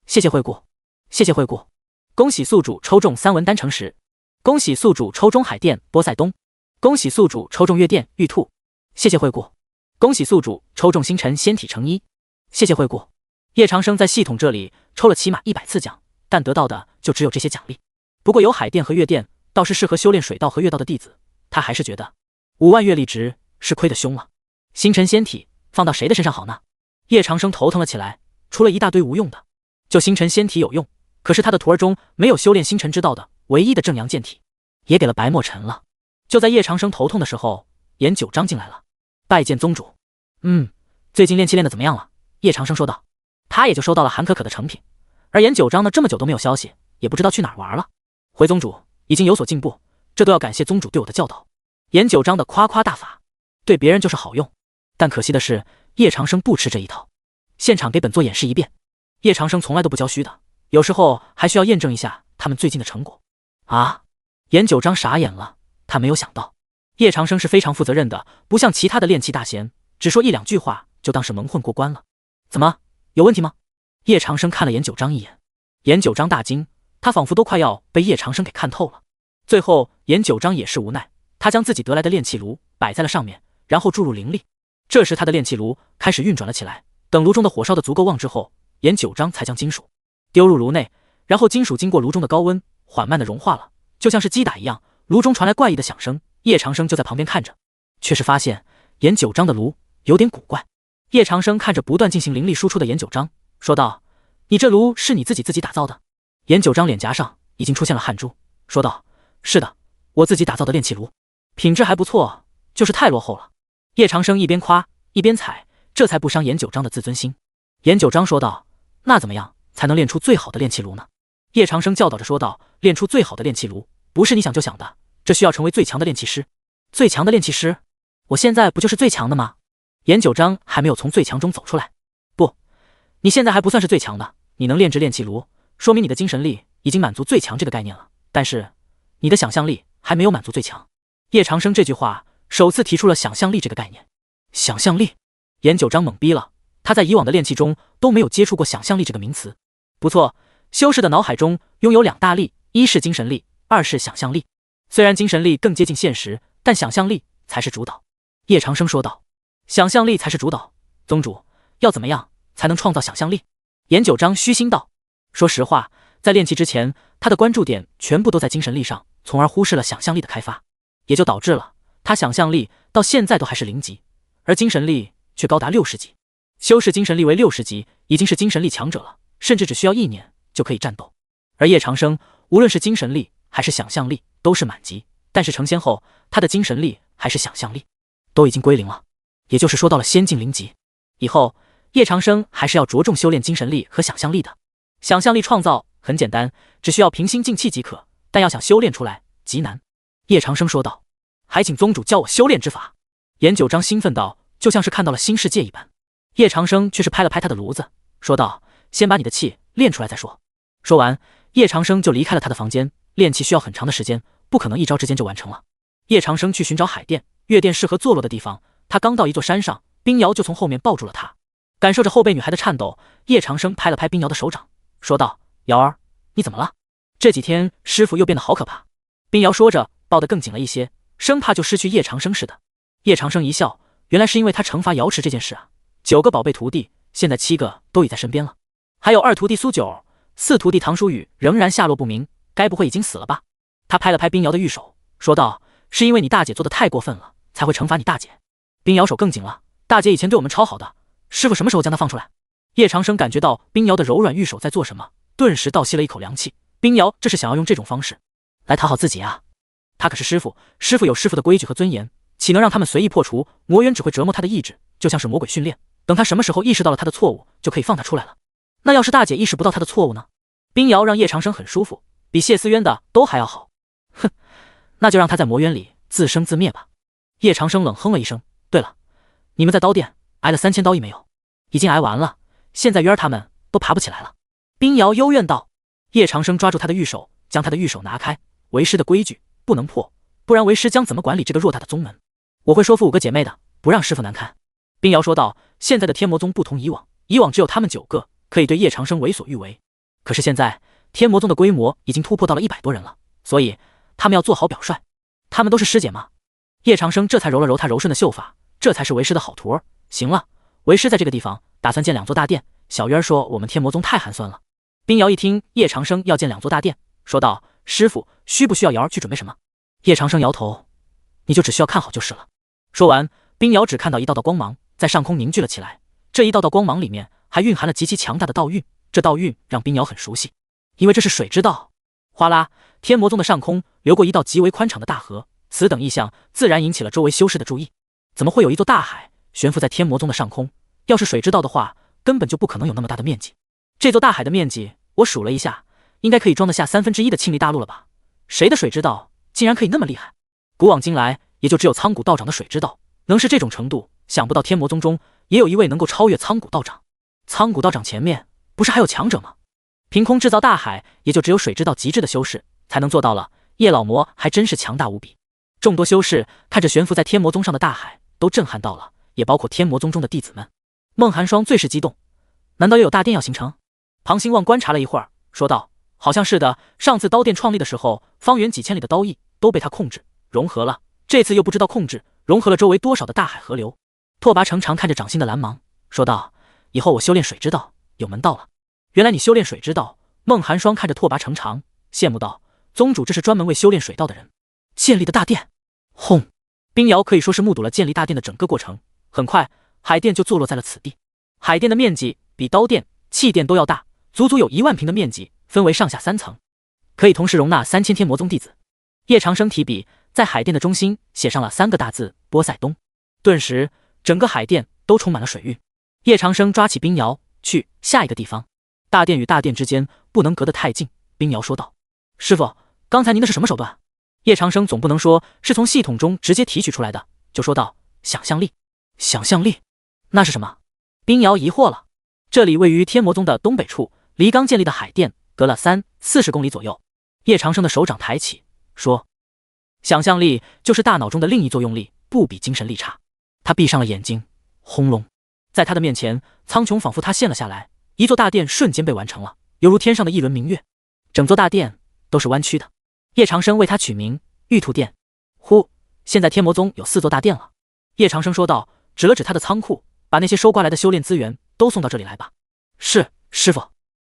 谢谢惠顾，谢谢惠顾。恭喜宿主抽中3文丹成10，恭喜宿主抽中海淀波塞冬，恭喜宿主抽中月殿玉兔，谢谢惠顾。恭喜宿主抽中星辰仙体成1，谢谢惠顾。叶长生在系统这里抽了起码100次奖，但得到的就只有这些奖励。不过有海淀和月殿，倒是适合修炼水道和月道的弟子，他还是觉得5万阅历值是亏得凶了。星辰仙体放到谁的身上好呢？叶长生头疼了起来，除了一大堆无用的，就星辰仙体有用，可是他的徒儿中没有修炼星辰之道的，唯一的正阳剑体也给了白墨尘了。就在叶长生头痛的时候，严九章进来了，拜见宗主。最近练气练得怎么样了？叶长生说道。他也就收到了韩可可的成品，而严九章呢，这么久都没有消息，也不知道去哪儿玩了。回宗主，已经有所进步，这都要感谢宗主对我的教导。严九章的夸夸大法，对别人就是好用，但可惜的是，叶长生不吃这一套。现场给本座演示一遍。叶长生从来都不教虚的，有时候还需要验证一下他们最近的成果。啊！严九章傻眼了，他没有想到叶长生是非常负责任的，不像其他的炼气大贤，只说1-2句话就当是蒙混过关了。怎么，有问题吗？叶长生看了严九章一眼。严九章大惊，他仿佛都快要被叶长生给看透了。最后严九章也是无奈，他将自己得来的炼气炉摆在了上面，然后注入灵力。这时他的炼气炉开始运转了起来，等炉中的火烧得足够旺之后，严九章才将金属丢入炉内，然后金属经过炉中的高温缓慢地融化了，就像是击打一样。炉中传来怪异的响声，叶长生就在旁边看着，却是发现严九章的炉有点古怪。叶长生看着不断进行灵力输出的严九章，说道：“你这炉是你自己打造的？”严九章脸颊上已经出现了汗珠，说道：“是的，我自己打造的炼气炉，品质还不错，就是太落后了。”叶长生一边夸一边踩，这才不伤严九章的自尊心。严九章说道：“那怎么样才能炼出最好的炼气炉呢？”叶长生教导着说道：“炼出最好的炼气炉，不是你想就想的，这需要成为最强的炼气师。最强的炼气师？我现在不就是最强的吗？”严九章还没有从最强中走出来。不，你现在还不算是最强的，你能炼制炼气炉，说明你的精神力已经满足最强这个概念了，但是你的想象力还没有满足最强。叶长生这句话首次提出了想象力这个概念。想象力？严九章懵逼了，他在以往的炼气中都没有接触过想象力这个名词。不错，修士的脑海中拥有两大力，一是精神力，二是想象力。虽然精神力更接近现实，但想象力才是主导。叶长生说道：“想象力才是主导。宗主，要怎么样才能创造想象力？”颜九章虚心道：“说实话，在炼气之前，他的关注点全部都在精神力上，从而忽视了想象力的开发，也就导致了他想象力到现在都还是0级，而精神力却高达60级。修士精神力为60级，已经是精神力强者了，甚至只需要1年就可以战斗。而叶长生无论是精神力还是想象力都是满级，但是成仙后，他的精神力还是想象力都已经归零了，也就是说到了仙境0级以后，叶长生还是要着重修炼精神力和想象力的。想象力创造很简单，只需要平心静气即可，但要想修炼出来极难。叶长生说道：“还请宗主教我修炼之法。”颜九章兴奋道，就像是看到了新世界一般。叶长生却是拍了拍他的炉子，说道：“先把你的气练出来再说。”说完，叶长生就离开了他的房间。练气需要很长的时间，不可能一朝之间就完成了。叶长生去寻找海淀、月殿适合坐落的地方。他刚到一座山上，冰瑶就从后面抱住了他。感受着后背女孩的颤抖，叶长生拍了拍冰瑶的手掌，说道：“瑶儿，你怎么了？这几天师傅又变得好可怕。”冰瑶说着，抱得更紧了一些，生怕就失去叶长生似的。叶长生一笑，原来是因为他惩罚瑶池这件事啊。9个宝贝徒弟，现在7个都已在身边了，还有2徒弟苏九、4徒弟唐书宇仍然下落不明，该不会已经死了吧？他拍了拍冰瑶的玉手，说道：“是因为你大姐做的太过分了，才会惩罚你大姐。”冰瑶手更紧了，大姐以前对我们超好的，师傅什么时候将她放出来？叶长生感觉到冰瑶的柔软玉手在做什么，顿时倒吸了一口凉气。冰瑶这是想要用这种方式来讨好自己啊？他可是师傅，师傅有师傅的规矩和尊严，岂能让他们随意破除？魔猿只会折磨他的意志，就像是魔鬼训练。等他什么时候意识到了他的错误，就可以放他出来了。那要是大姐意识不到他的错误呢？冰瑶让叶长生很舒服，比谢思渊的都还要好。哼，那就让他在魔渊里自生自灭吧。叶长生冷哼了一声，对了，你们在刀殿挨了3000刀役没有？已经挨完了，现在渊儿他们都爬不起来了。冰瑶幽怨道。叶长生抓住他的玉手，将他的玉手拿开，为师的规矩不能破，不然为师将怎么管理这个偌大的宗门？我会说服5个姐妹的，不让师傅难堪。冰瑶说道。现在的天魔宗不同以往，以往只有他们9个可以对叶长生为所欲为，可是现在天魔宗的规模已经突破到了100多人了，所以他们要做好表率。他们都是师姐吗？叶长生这才揉了揉他柔顺的秀发，这才是为师的好徒儿。行了，为师在这个地方打算建2座大殿，小渊说我们天魔宗太寒酸了。冰瑶一听叶长生要建2座大殿，说道：“师傅需不需要瑶儿去准备什么？”叶长生摇头：“你就只需要看好就是了。”说完，冰瑶只看到一道道光芒在上空凝聚了起来，这一道道光芒里面还蕴含了极其强大的道韵，这道韵让冰瑶很熟悉，因为这是水之道。哗啦，天魔宗的上空流过一道极为宽敞的大河，此等异象自然引起了周围修士的注意。怎么会有一座大海悬浮在天魔宗的上空？要是水之道的话，根本就不可能有那么大的面积。这座大海的面积我数了一下，应该可以装得下1/3的庆历大陆了吧？谁的水之道竟然可以那么厉害？古往今来，也就只有苍古道长的水之道能是这种程度，想不到天魔宗中也有一位能够超越苍古道长。苍古道长前面不是还有强者吗？凭空制造大海，也就只有水之道极致的修士才能做到了。叶老魔还真是强大无比。众多修士看着悬浮在天魔宗上的大海，都震撼到了，也包括天魔宗中的弟子们。孟寒霜最是激动，难道又有大殿要形成？庞兴旺观察了一会儿，说道：“好像是的，上次刀殿创立的时候，方圆几千里的刀役都被他控制融合了，这次又不知道控制融合了周围多少的大海河流。”拓跋成长看着掌心的蓝芒，说道：“以后我修炼水之道有门道了。”原来你修炼水之道。孟寒霜看着拓跋成长，羡慕道：“宗主这是专门为修炼水道的人建立的大殿。”轰！冰瑶可以说是目睹了建立大殿的整个过程，很快海殿就坐落在了此地。海殿的面积比刀殿、气殿都要大，足足有1万平的面积，分为上下3层，可以同时容纳3000天魔宗弟子。叶长生提笔在海殿的中心写上了3个大字：波塞冬。顿时整个海殿都充满了水韵。叶长生抓起冰瑶，去下一个地方。大殿与大殿之间不能隔得太近，冰瑶说道：“师傅，刚才您的是什么手段？”叶长生总不能说是从系统中直接提取出来的，就说道：“想象力。”想象力？那是什么？冰瑶疑惑了。这里位于天魔宗的东北处，离刚建立的海殿隔了30-40公里左右。叶长生的手掌抬起，说：“想象力就是大脑中的另一作用力，不比精神力差。”他闭上了眼睛，轰隆，在他的面前，苍穹仿佛塌陷了下来，一座大殿瞬间被完成了。犹如天上的一轮明月。整座大殿都是弯曲的，叶长生为它取名玉兔殿。呼，现在天魔宗有4座大殿了。叶长生说道，指了指他的仓库，把那些收刮来的修炼资源都送到这里来吧。是，师傅。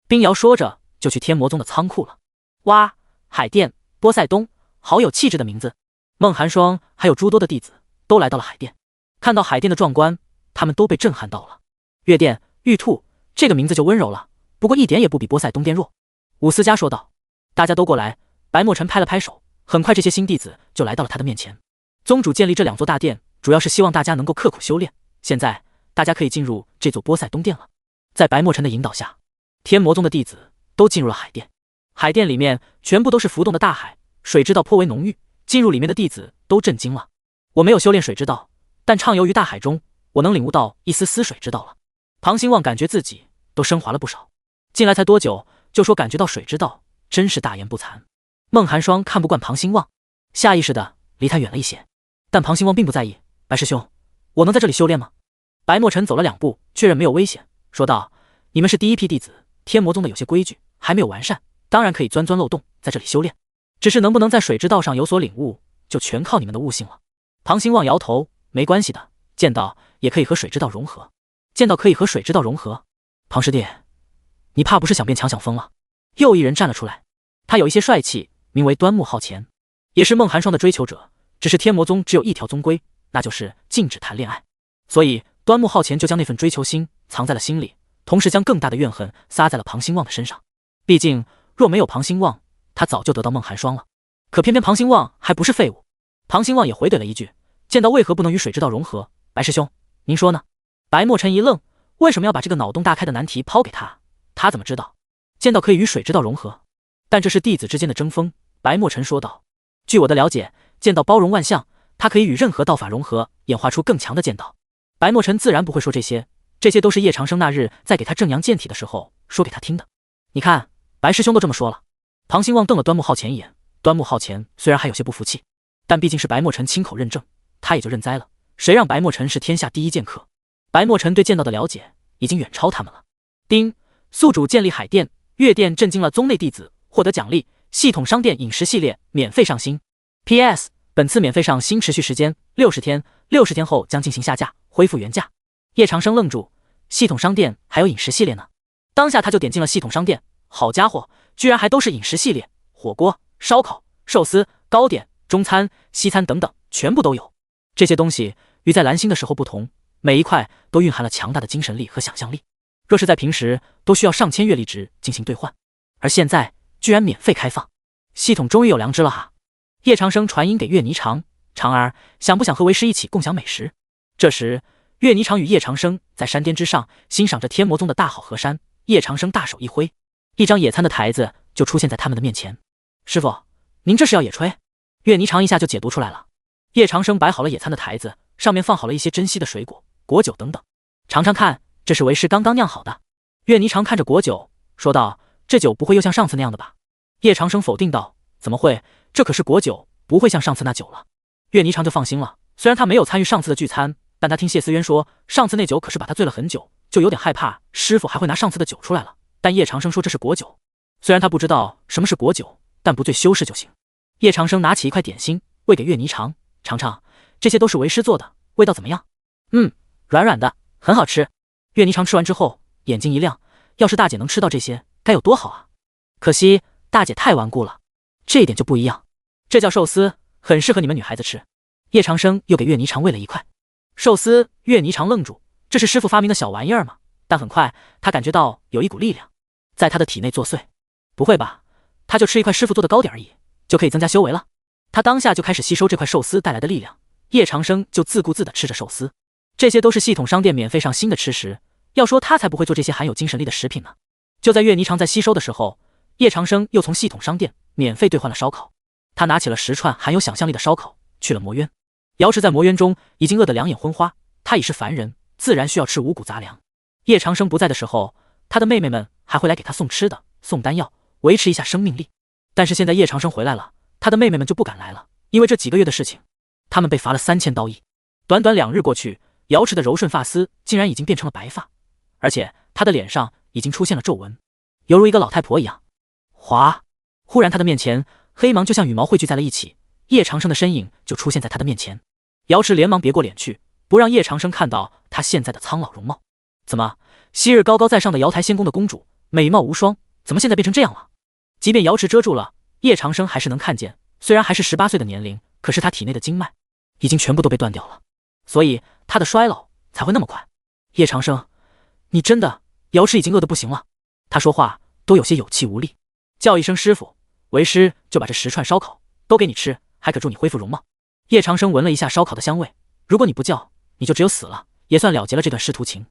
冰瑶说着就去天魔宗的仓库了。哇，海殿、波塞冬，好有气质的名字。孟寒霜还有诸多的弟子都来到了海殿，看到海殿的壮观，他们都被震撼到了。月殿、玉兔，这个名字就温柔了，不过一点也不比波塞冬殿弱。伍思佳说道。大家都过来。白墨尘拍了拍手，很快这些新弟子就来到了他的面前。宗主建立这2座大殿，主要是希望大家能够刻苦修炼。现在大家可以进入这座波塞冬殿了。在白墨尘的引导下，天魔宗的弟子都进入了海殿。海殿里面全部都是浮动的大海，水之道颇为浓郁，进入里面的弟子都震惊了。我没有修炼水之道，但畅游于大海中，我能领悟到一丝丝水之道了。庞兴旺感觉自己都升华了不少，进来才多久就说感觉到水之道，真是大言不惭。孟寒霜看不惯庞兴旺，下意识的离他远了一些，但庞兴旺并不在意。白师兄，我能在这里修炼吗？白墨尘走了2步，确认没有危险，说道，你们是第一批弟子，天魔宗的有些规矩还没有完善，当然可以钻漏洞在这里修炼，只是能不能在水之道上有所领悟，就全靠你们的悟性了。庞兴旺摇头，没关系的，剑道也可以和水之道融合。剑道可以和水之道融合？庞师弟，你怕不是想变强想疯了？又一人站了出来，他有一些帅气，名为端木浩前，也是孟寒霜的追求者，只是天魔宗只有一条宗规，那就是禁止谈恋爱，所以端木浩前就将那份追求心藏在了心里，同时将更大的怨恨撒在了庞兴旺的身上。毕竟若没有庞兴旺，他早就得到孟寒霜了，可偏偏庞兴旺还不是废物。庞兴旺也回怼了一句，剑道为何不能与水之道融合？白师兄，您说呢？白墨尘一愣，为什么要把这个脑洞大开的难题抛给他？他怎么知道剑道可以与水之道融合？但这是弟子之间的争锋。白墨尘说道，据我的了解，剑道包容万象，它可以与任何道法融合，演化出更强的剑道。白墨尘自然不会说这些，这些都是叶长生那日在给他正阳剑体的时候说给他听的。你看，白师兄都这么说了。庞兴旺瞪了端木浩前一眼，端木浩前虽然还有些不服气，但毕竟是白墨尘亲口认证，他也就认栽了。谁让白墨尘是天下第一剑客？白墨尘对剑道的了解已经远超他们了。丁，宿主建立海殿、月殿，震惊了宗内弟子，获得奖励：系统商店饮食系列免费上新。PS， 本次免费上新持续时间60天，60天后将进行下架，恢复原价。叶长生愣住，系统商店还有饮食系列呢？当下他就点进了系统商店，好家伙，居然还都是饮食系列，火锅、烧烤、寿司、糕点、中餐、西餐等等，全部都有。这些东西与在蓝星的时候不同，每一块都蕴含了强大的精神力和想象力，若是在平时都需要上千阅历值进行兑换，而现在居然免费开放，系统终于有良知了哈。叶长生传音给岳霓裳，长儿想不想和为师一起共享美食？这时岳霓裳与叶长生在山巅之上欣赏着天魔宗的大好河山，叶长生大手一挥，一张野餐的台子就出现在他们的面前。师傅，您这是要野炊？岳霓裳一下就解读出来了。叶长生摆好了野餐的台子，上面放好了一些珍稀的水果、果酒等等，尝尝看，这是为师刚刚酿好的。岳霓裳看着果酒说道，这酒不会又像上次那样的吧？叶长生否定道，怎么会，这可是果酒，不会像上次那酒了。岳霓裳就放心了，虽然他没有参与上次的聚餐，但他听谢思渊说上次那酒可是把他醉了很久，就有点害怕师傅还会拿上次的酒出来了。但叶长生说这是果酒，虽然他不知道什么是果酒，但不醉修饰就行。叶长生拿起一块点心喂给岳霓裳，尝尝，这些都是为师做的，味道怎么样？软软的，很好吃。岳霓裳吃完之后眼睛一亮，要是大姐能吃到这些该有多好啊，可惜大姐太顽固了。这一点就不一样，这叫寿司，很适合你们女孩子吃。叶长生又给岳霓裳喂了一块寿司，岳霓裳愣住，这是师傅发明的小玩意儿吗？但很快他感觉到有一股力量在他的体内作祟。不会吧，他就吃一块师傅做的糕点而已，就可以增加修为了？他当下就开始吸收这块寿司带来的力量。叶长生就自顾自地吃着寿司，这些都是系统商店免费上新的吃食，要说他才不会做这些含有精神力的食品呢。就在岳霓裳在吸收的时候，叶长生又从系统商店免费兑换了烧烤。他拿起了10串含有想象力的烧烤去了魔渊。瑶池在魔渊中已经饿得两眼昏花，他已是凡人，自然需要吃五谷杂粮。叶长生不在的时候，他的妹妹们还会来给他送吃的、送丹药，维持一下生命力。但是现在叶长生回来了，他的妹妹们就不敢来了，因为这几个月的事情，他们被罚了3000刀役。短短2日过去，瑶池的柔顺发丝竟然已经变成了白发，而且他的脸上已经出现了皱纹。犹如一个老太婆一样。哗！忽然他的面前黑芒就像羽毛汇聚在了一起，叶长生的身影就出现在他的面前。瑶池连忙别过脸去，不让叶长生看到他现在的苍老容貌。怎么，昔日高高在上的瑶台仙宫的公主，美貌无双，怎么现在变成这样了？即便瑶池遮住了，叶长生还是能看见，虽然还是18岁的年龄，可是他体内的经脉已经全部都被断掉了，所以他的衰老才会那么快。叶长生，你真的……瑶池已经饿得不行了，他说话都有些有气无力。叫一声师傅，为师就把这10串烧烤都给你吃，还可助你恢复容貌。叶长生闻了一下烧烤的香味，如果你不叫，你就只有死了，也算了结了这段师徒情。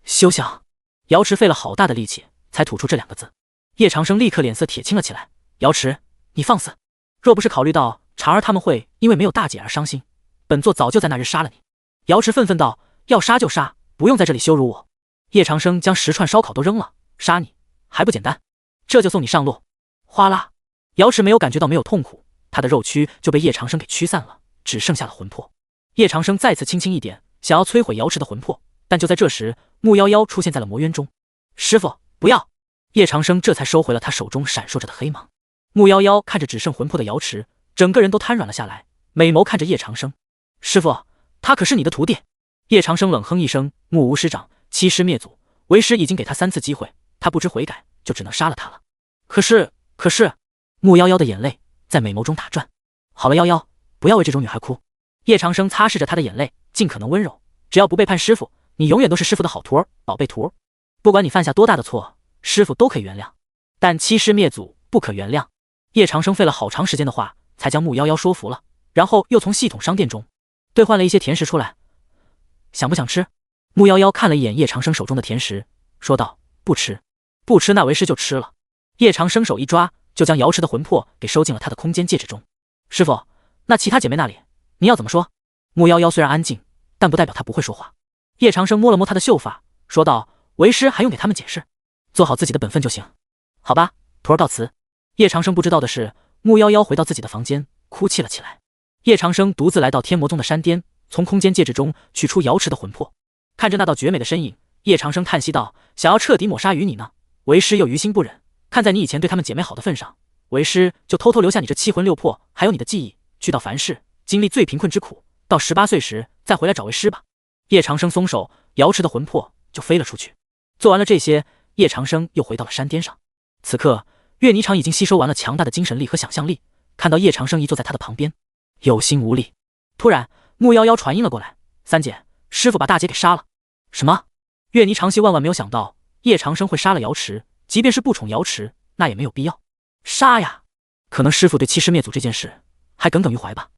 休想！瑶池费了好大的力气才吐出这2个字。叶长生立刻脸色铁青了起来。瑶池，你放肆！若不是考虑到婵儿他们会因为没有大姐而伤心，本座早就在那日杀了你。瑶池愤愤道：要杀就杀，不用在这里羞辱我。叶长生将10串烧烤都扔了，杀你还不简单？这就送你上路。哗啦！瑶池没有感觉到没有痛苦，他的肉躯就被叶长生给驱散了，只剩下了魂魄。叶长生再次轻轻一点，想要摧毁瑶池的魂魄，但就在这时，木夭夭出现在了魔渊中。师傅，不要！叶长生这才收回了他手中闪烁着的黑芒。木夭夭看着只剩魂魄的瑶池，整个人都瘫软了下来，美眸看着叶长生。师傅，他可是你的徒弟。叶长生冷哼一声，木无师长，欺师灭祖，为师已经给他3次机会，他不知悔改，就只能杀了他了。可是，木夭夭的眼泪在美眸中打转。好了，夭夭，不要为这种女孩哭。叶长生擦拭着她的眼泪，尽可能温柔。只要不背叛师傅，你永远都是师傅的好徒儿、宝贝徒儿。不管你犯下多大的错，师傅都可以原谅，但欺师灭祖不可原谅。叶长生费了好长时间的话，才将木夭夭说服了，然后又从系统商店中兑换了一些甜食出来。想不想吃？木夭夭看了一眼叶长生手中的甜食，说道：不吃，不吃，那为师就吃了。叶长生手一抓，就将瑶池的魂魄给收进了他的空间戒指中。师傅，那其他姐妹那里你要怎么说？木夭夭虽然安静，但不代表她不会说话。叶长生摸了摸她的秀发，说道：为师还用给他们解释？做好自己的本分就行。好吧，徒儿告辞。叶长生不知道的是，木夭夭回到自己的房间，哭泣了起来。叶长生独自来到天魔宗的山巅，从空间戒指中取出瑶池的魂魄，看着那道绝美的身影，叶长生叹息道：想要彻底抹杀于你呢，为师又于心不忍。看在你以前对他们姐妹好的份上，为师就偷偷留下你这7魂6魄，还有你的记忆，去到凡世经历最贫困之苦，到18岁时再回来找为师吧。叶长生松手，瑶池的魂魄就飞了出去。做完了这些，叶长生又回到了山巅上。此刻岳霓裳已经吸收完了强大的精神力和想象力，看到叶长生一坐在他的旁边，有心无力。突然木夭夭传音了过来：三姐，师傅把大姐给杀了。什么？岳霓裳系万万没有想到叶长生会杀了瑶池，即便是不宠瑶池，那也没有必要杀呀。可能师傅对欺师灭祖这件事还耿耿于怀吧。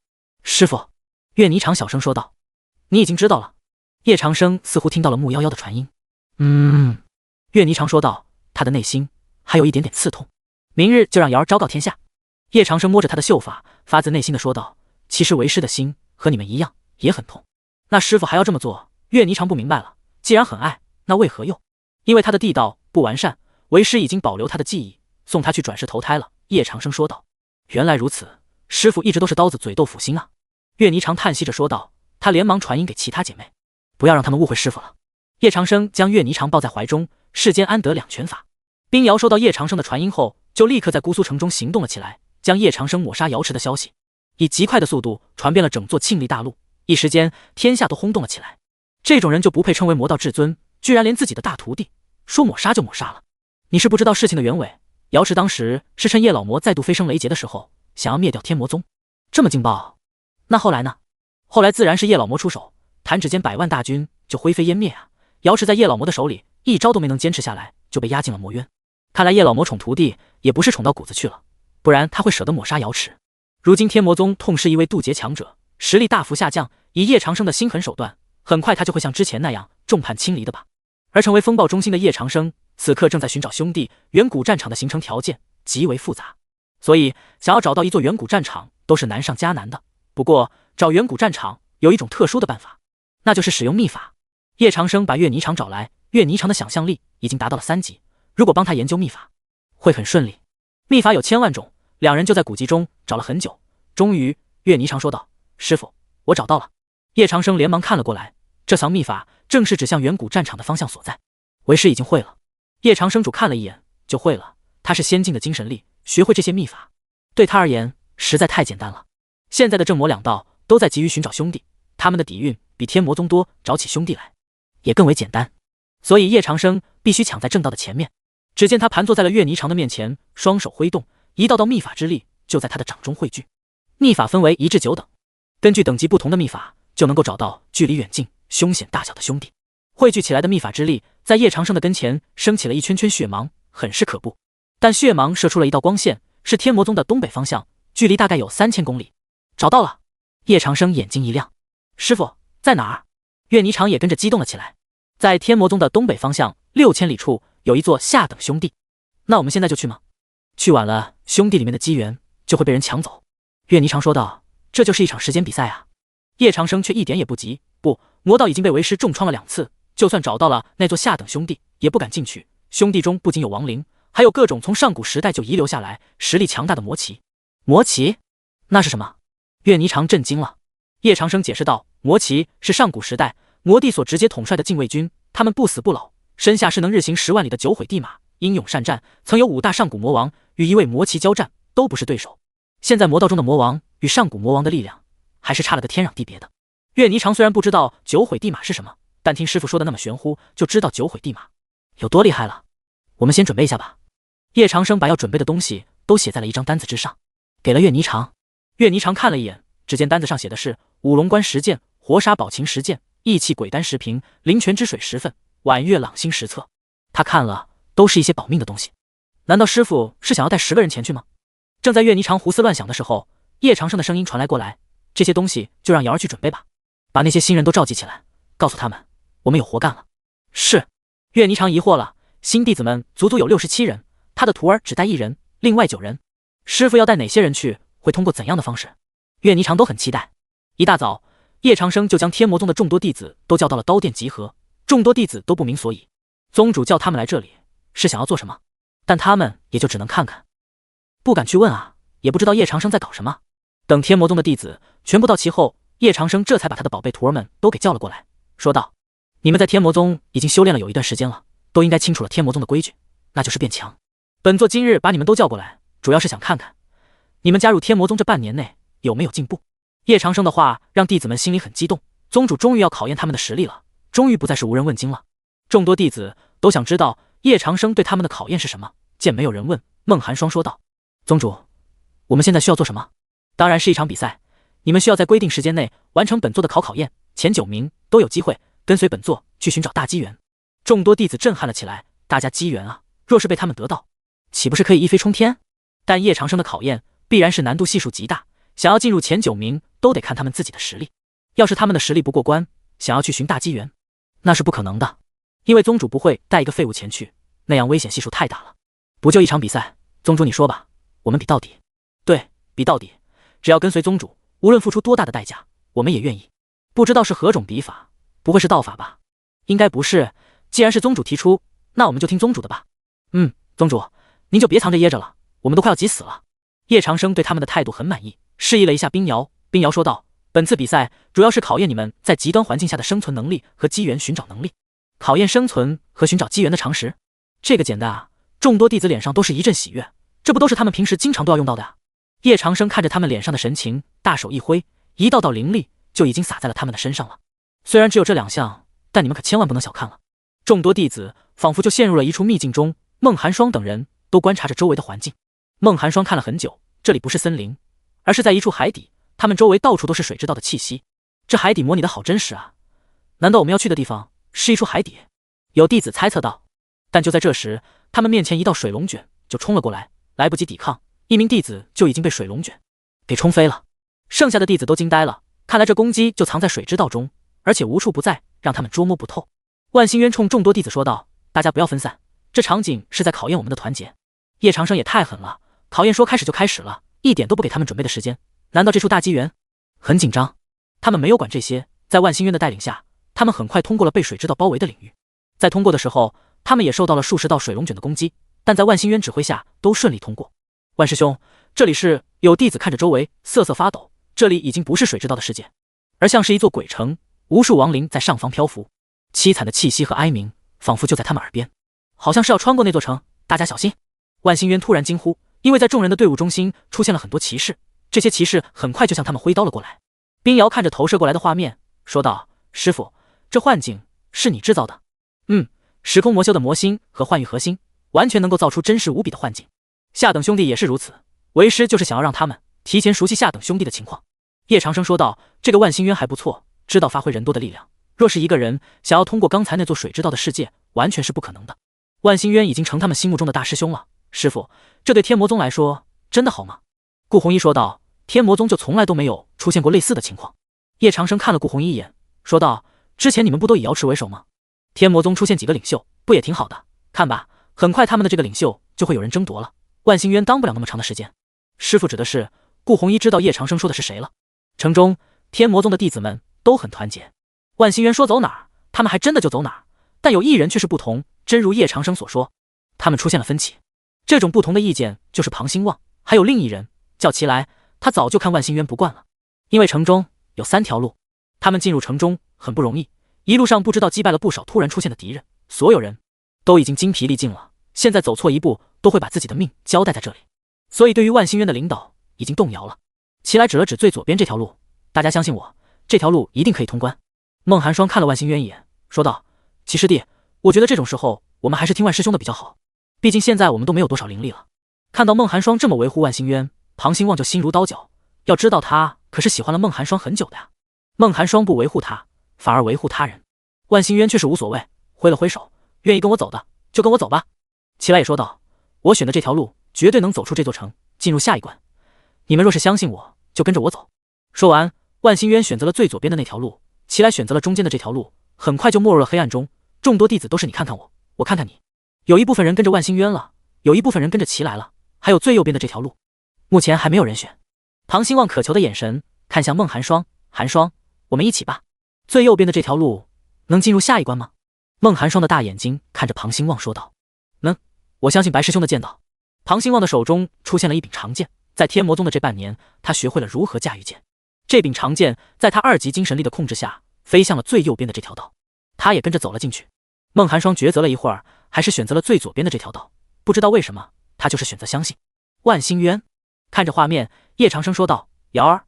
师傅，岳霓裳小声说道：你已经知道了。叶长生似乎听到了木夭夭的传音。岳霓裳说道，他的内心还有一点点刺痛。明日就让瑶儿昭告天下。叶长生摸着他的秀发，发自内心的说道：其实为师的心和你们一样，也很痛。那师傅还要这么做？岳霓裳不明白了，既然很爱，那为何又？因为他的地道不完善，为师已经保留他的记忆，送他去转世投胎了。叶长生说道：原来如此，师傅一直都是刀子嘴豆腐心啊。岳霓裳叹息着说道，他连忙传音给其他姐妹，不要让他们误会师傅了。叶长生将岳霓裳抱在怀中，世间安得两全法。冰瑶收到叶长生的传音后，就立刻在姑苏城中行动了起来，将叶长生抹杀瑶池的消息以极快的速度传遍了整座庆历大陆，一时间天下都轰动了起来。这种人就不配称为魔道至尊，居然连自己的大徒弟说抹杀就抹杀了。你是不知道事情的原委，瑶池当时是趁叶老魔再度飞升雷劫的时候，想要灭掉天魔宗。这么劲爆，那后来呢？后来自然是叶老魔出手，弹指间100万大军就灰飞烟灭啊！瑶池在叶老魔的手里一招都没能坚持下来，就被押进了魔渊。看来叶老魔宠徒弟也不是宠到骨子去了，不然他会舍得抹杀瑶池。如今天魔宗痛失一位渡劫强者，实力大幅下降，以叶长生的心狠手段，很快他就会像之前那样众叛亲离的吧。而成为风暴中心的叶长生此刻正在寻找兄弟。远古战场的形成条件极为复杂，所以想要找到一座远古战场都是难上加难的。不过找远古战场有一种特殊的办法，那就是使用秘法。叶长生把岳霓裳找来，岳霓裳的想象力已经达到了3级，如果帮他研究秘法会很顺利。秘法有1000万种，两人就在古籍中找了很久，终于岳霓裳说道：师傅，我找到了。叶长生连忙看了过来，这藏秘法正是指向远古战场的方向所在，为师已经会了。叶长生主看了一眼，就会了。他是先进的精神力，学会这些秘法，对他而言实在太简单了。现在的正魔两道都在急于寻找兄弟，他们的底蕴比天魔宗多，找起兄弟来也更为简单。所以叶长生必须抢在正道的前面。只见他盘坐在了岳霓裳的面前，双手挥动，一道道秘法之力就在他的掌中汇聚。秘法分为1至9等，根据等级不同的秘法，就能够找到距离远近、凶险大小的兄弟。汇聚起来的秘法之力，在叶长生的跟前升起了一圈圈血芒，很是可怖。但血芒射出了一道光线，是天魔宗的东北方向，距离大概有3000公里。找到了！叶长生眼睛一亮，师傅在哪儿？岳霓裳也跟着激动了起来。在天魔宗的东北方向6000里处，有一座下等兄弟。那我们现在就去吗？去晚了，兄弟里面的机缘就会被人抢走。岳霓裳说道：“这就是一场时间比赛啊！”叶长生却一点也不急。不，魔道已经被为师重创了2次，就算找到了那座下等兄弟，也不敢进去。兄弟中不仅有亡灵，还有各种从上古时代就遗留下来、实力强大的魔旗。魔旗？那是什么？岳霓裳震惊了。叶长生解释道：“魔旗是上古时代魔帝所直接统帅的禁卫军，他们不死不老，身下是能日行10万里的九毁地马，英勇善战，曾有5大上古魔王与一位魔旗交战，都不是对手。现在魔道中的魔王与上古魔王的力量，还是差了个天壤地别的。”岳霓裳虽然不知道九毁地马是什么，但听师傅说的那么玄乎，就知道九毁地马有多厉害了。我们先准备一下吧。叶长生把要准备的东西都写在了一张单子之上，给了岳霓裳。岳霓裳看了一眼，只见单子上写的是五龙关10件、活杀宝琴10件、义气鬼丹10瓶、灵泉之水10份、婉月朗星10册。他看了，都是一些保命的东西。难道师傅是想要带10个人前去吗？正在岳霓裳胡思乱想的时候，叶长生的声音传来过来：“这些东西就让瑶儿去准备吧，把那些新人都召集起来，告诉他们，我们有活干了。”是。岳霓裳疑惑了，新弟子们足足有67人，他的徒儿只带1人，另外9人，师傅要带哪些人去？会通过怎样的方式？岳霓裳都很期待。一大早，叶长生就将天魔宗的众多弟子都叫到了刀殿集合，众多弟子都不明所以，宗主叫他们来这里是想要做什么？但他们也就只能看看，不敢去问啊，也不知道叶长生在搞什么。等天魔宗的弟子全部到齐后，叶长生这才把他的宝贝徒儿们都给叫了过来，说道：“你们在天魔宗已经修炼了有一段时间了，都应该清楚了天魔宗的规矩，那就是变强。本座今日把你们都叫过来，主要是想看看你们加入天魔宗这半年内有没有进步。”叶长生的话让弟子们心里很激动，宗主终于要考验他们的实力了，终于不再是无人问津了。众多弟子都想知道叶长生对他们的考验是什么。见没有人问，孟寒霜说道：“宗主，我们现在需要做什么？当然是一场比赛，你们需要在规定时间内完成本座的考验，前9名都有机会跟随本座去寻找大机缘。”众多弟子震撼了起来，大家机缘啊，若是被他们得到，岂不是可以一飞冲天？但叶长生的考验必然是难度系数极大，想要进入前9名都得看他们自己的实力。要是他们的实力不过关，想要去寻大机缘，那是不可能的，因为宗主不会带一个废物前去，那样危险系数太大了。不就一场比赛，宗主你说吧，我们比到底。对，比到底，只要跟随宗主，无论付出多大的代价，我们也愿意。不知道是何种比法，不会是道法吧？应该不是，既然是宗主提出，那我们就听宗主的吧。宗主，您就别藏着掖着了，我们都快要急死了。叶长生对他们的态度很满意，示意了一下冰瑶。冰瑶说道：“本次比赛主要是考验你们在极端环境下的生存能力和机缘寻找能力，考验生存和寻找机缘的常识。这个简单啊！”众多弟子脸上都是一阵喜悦，这不都是他们平时经常都要用到的啊。叶长生看着他们脸上的神情，大手一挥，一道道灵力就已经洒在了他们的身上了。虽然只有这2项，但你们可千万不能小看了。众多弟子仿佛就陷入了一处秘境中，孟寒霜等人都观察着周围的环境。孟寒霜看了很久，这里不是森林，而是在一处海底，他们周围到处都是水之道的气息。这海底模拟的好真实啊！难道我们要去的地方是一处海底？有弟子猜测道。但就在这时，他们面前一道水龙卷就冲了过来，来不及抵抗，一名弟子就已经被水龙卷给冲飞了。剩下的弟子都惊呆了，看来这攻击就藏在水之道中，而且无处不在，让他们捉摸不透。万星渊冲众多弟子说道：“大家不要分散，这场景是在考验我们的团结。”叶长生也太狠了，考验说开始就开始了，一点都不给他们准备的时间。难道这处大机缘？很紧张，他们没有管这些，在万星渊的带领下，他们很快通过了被水之道包围的领域。在通过的时候，他们也受到了数十道水龙卷的攻击，但在万星渊指挥下都顺利通过。万师兄，这里是……有弟子看着周围瑟瑟发抖，这里已经不是水之道的世界，而像是一座鬼城，无数亡灵在上方漂浮，凄惨的气息和哀鸣仿佛就在他们耳边，好像是要穿过那座城大家小心！万兴渊突然惊呼，因为在众人的队伍中心出现了很多骑士，这些骑士很快就向他们挥刀了过来。冰瑶看着投射过来的画面，说道：“师傅，这幻境是你制造的？”“时空魔修的魔心和幻域核心，完全能够造出真实无比的幻境。下等兄弟也是如此，为师就是想要让他们提前熟悉下等兄弟的情况。”叶长生说道：“这个万兴渊还不错，知道发挥人多的力量。若是一个人想要通过刚才那座水之道的世界，完全是不可能的。万兴渊已经成他们心目中的大师兄了。师傅，这对天魔宗来说真的好吗？”顾红衣说道：“天魔宗就从来都没有出现过类似的情况。”叶长生看了顾红衣一眼，说道：“之前你们不都以瑶池为首吗？天魔宗出现几个领袖，不也挺好的？看吧，很快他们的这个领袖就会有人争夺了。万兴渊当不了那么长的时间。”师傅指的是顾红衣知道叶长生说的是谁了。城中天魔宗的弟子们都很团结，万兴渊说走哪儿，他们还真的就走哪儿。但有一人却是不同，真如叶长生所说，他们出现了分歧。这种不同的意见就是庞兴旺，还有另一人叫齐来，他早就看万兴渊不惯了。因为城中有3条路，他们进入城中很不容易，一路上不知道击败了不少突然出现的敌人，所有人都已经精疲力尽了，现在走错一步都会把自己的命交代在这里，所以对于万兴渊的领导已经动摇了。齐来指了指最左边这条路，大家相信我，这条路一定可以通关。孟寒霜看了万兴渊一眼，说道：“齐师弟，我觉得这种时候我们还是听万师兄的比较好，毕竟现在我们都没有多少灵力了。”看到孟寒霜这么维护万兴渊，庞兴旺就心如刀绞。要知道他可是喜欢了孟寒霜很久的呀。孟寒霜不维护他，反而维护他人。万兴渊却是无所谓，挥了挥手，愿意跟我走的就跟我走吧。齐来也说道：“我选的这条路绝对能走出这座城，进入下一关。你们若是相信我，就跟着我走。”说完，万兴渊选择了最左边的那条路，齐来选择了中间的这条路，很快就没入了黑暗中。众多弟子都是你看看我，我看看你，有一部分人跟着万兴渊了，有一部分人跟着齐来了，还有最右边的这条路，目前还没有人选。庞兴旺渴求的眼神看向孟寒霜：“寒霜，我们一起吧。最右边的这条路能进入下一关吗？”孟寒霜的大眼睛看着庞兴旺说道：“能，我相信白师兄的剑道。”庞兴旺的手中出现了一柄长剑，在天魔宗的这半年，他学会了如何驾驭剑。这柄长剑在他2级精神力的控制下，飞向了最右边的这条道，他也跟着走了进去。孟寒霜抉择了一会儿，还是选择了最左边的这条道。不知道为什么，他就是选择相信万兴渊。看着画面，叶长生说道：“瑶儿，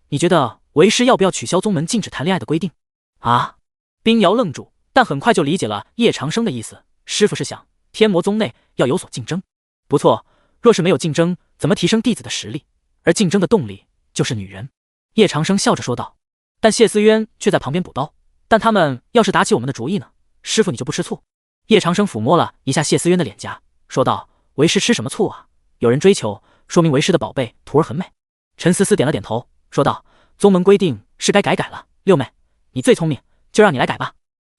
你觉得为师要不要取消宗门禁止谈恋爱的规定？”啊！冰瑶愣住，但很快就理解了叶长生的意思。师傅是想天魔宗内要有所竞争。不错，若是没有竞争，怎么提升弟子的实力？而竞争的动力就是女人。叶长生笑着说道。但谢思渊却在旁边补刀：“但他们要是打起我们的主意呢？师傅你就不吃醋？”叶长生抚摸了一下谢思渊的脸颊，说道：“为师吃什么醋啊？有人追求，说明为师的宝贝徒儿很美。”陈思思点了点头，说道：“宗门规定是该改了。六妹，你最聪明，就让你来改吧。”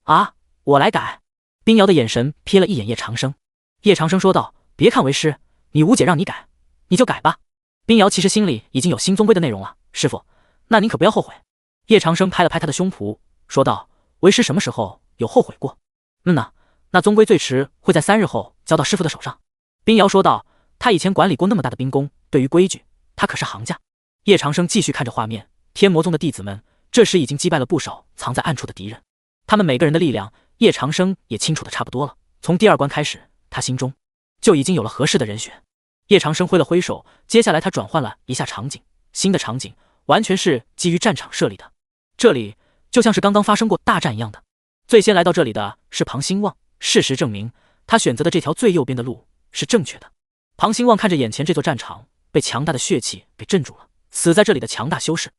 啊，我来改？冰瑶的眼神瞥了一眼叶长生。叶长生说道：“别看为师，你吴姐让你改，你就改吧。”冰瑶其实心里已经有新宗规的内容了，师傅，那您可不要后悔。叶长生拍了拍他的胸脯，说道：“为师什么时候有后悔过？那宗规最迟会在3日后交到师傅的手上。”冰瑶说道：“他以前管理过那么大的兵工，对于规矩，他可是行家。”叶长生继续看着画面，天魔宗的弟子们这时已经击败了不少藏在暗处的敌人，他们每个人的力量，叶长生也清楚的差不多了。从第2关开始，他心中就已经有了合适的人选。叶长生挥了挥手，接下来他转换了一下场景，新的场景完全是基于战场设立的，这里就像是刚刚发生过大战一样的。最先来到这里的是庞兴旺，事实证明他选择的这条最右边的路是正确的。庞兴旺看着眼前这座战场，被强大的血气给镇住了。死在这里的强大修士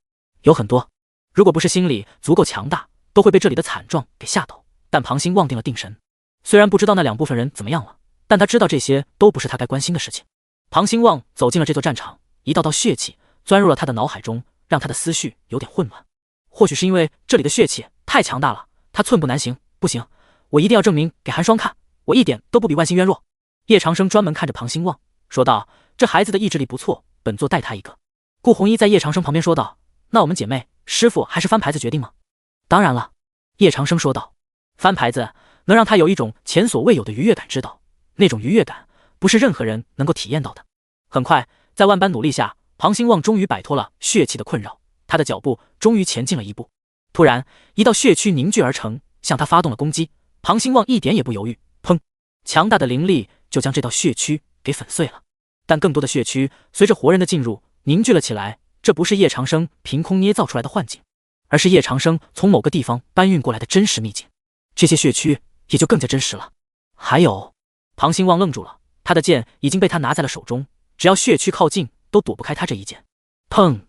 有很多，如果不是心理足够强大，都会被这里的惨状给吓倒。但庞兴旺定了定神，虽然不知道那2部分人怎么样了，但他知道这些都不是他该关心的事情。庞兴旺走进了这座战场，一道道血气钻入了他的脑海中，让他的思绪有点混乱。或许是因为这里的血气太强大了，他寸步难行。不行，我一定要证明给寒霜看，我一点都不比万兴渊弱。叶长生专门看着庞兴旺，说道：“这孩子的意志力不错，本座带他一个。”顾红衣在叶长生旁边说道：“那我们姐妹，师傅还是翻牌子决定吗？”“当然了。”叶长生说道，“翻牌子能让他有一种前所未有的愉悦感，知道那种愉悦感不是任何人能够体验到的。”很快，在万般努力下，庞兴旺终于摆脱了血气的困扰，他的脚步终于前进了一步。突然，一道血躯凝聚而成，向他发动了攻击。庞兴旺一点也不犹豫，砰！强大的灵力就将这道血区给粉碎了。但更多的血区随着活人的进入凝聚了起来，这不是叶长生凭空捏造出来的幻境，而是叶长生从某个地方搬运过来的真实秘境。这些血区也就更加真实了。还有，庞兴旺愣住了，他的剑已经被他拿在了手中，只要血区靠近，都躲不开他这一剑。砰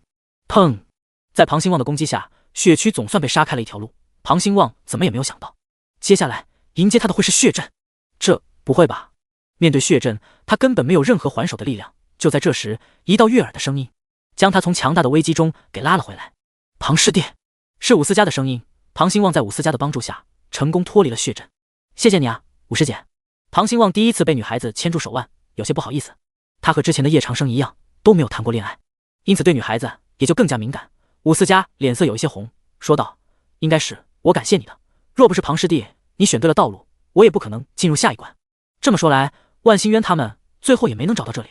砰，在庞兴旺的攻击下，血区总算被杀开了一条路。庞兴旺怎么也没有想到，接下来迎接他的会是血阵。这不会吧？面对血阵，他根本没有任何还手的力量。就在这时，一道悦耳的声音将他从强大的危机中给拉了回来。庞师弟，是武思佳的声音。庞兴旺在武思佳的帮助下，成功脱离了血阵。谢谢你啊，武师姐。庞兴旺第一次被女孩子牵住手腕，有些不好意思。他和之前的叶长生一样，都没有谈过恋爱，因此对女孩子也就更加敏感。武思佳脸色有一些红，说道：“应该是我感谢你的，若不是庞师弟你选对了道路，我也不可能进入下一关。这么说来，万兴渊他们最后也没能找到这里。”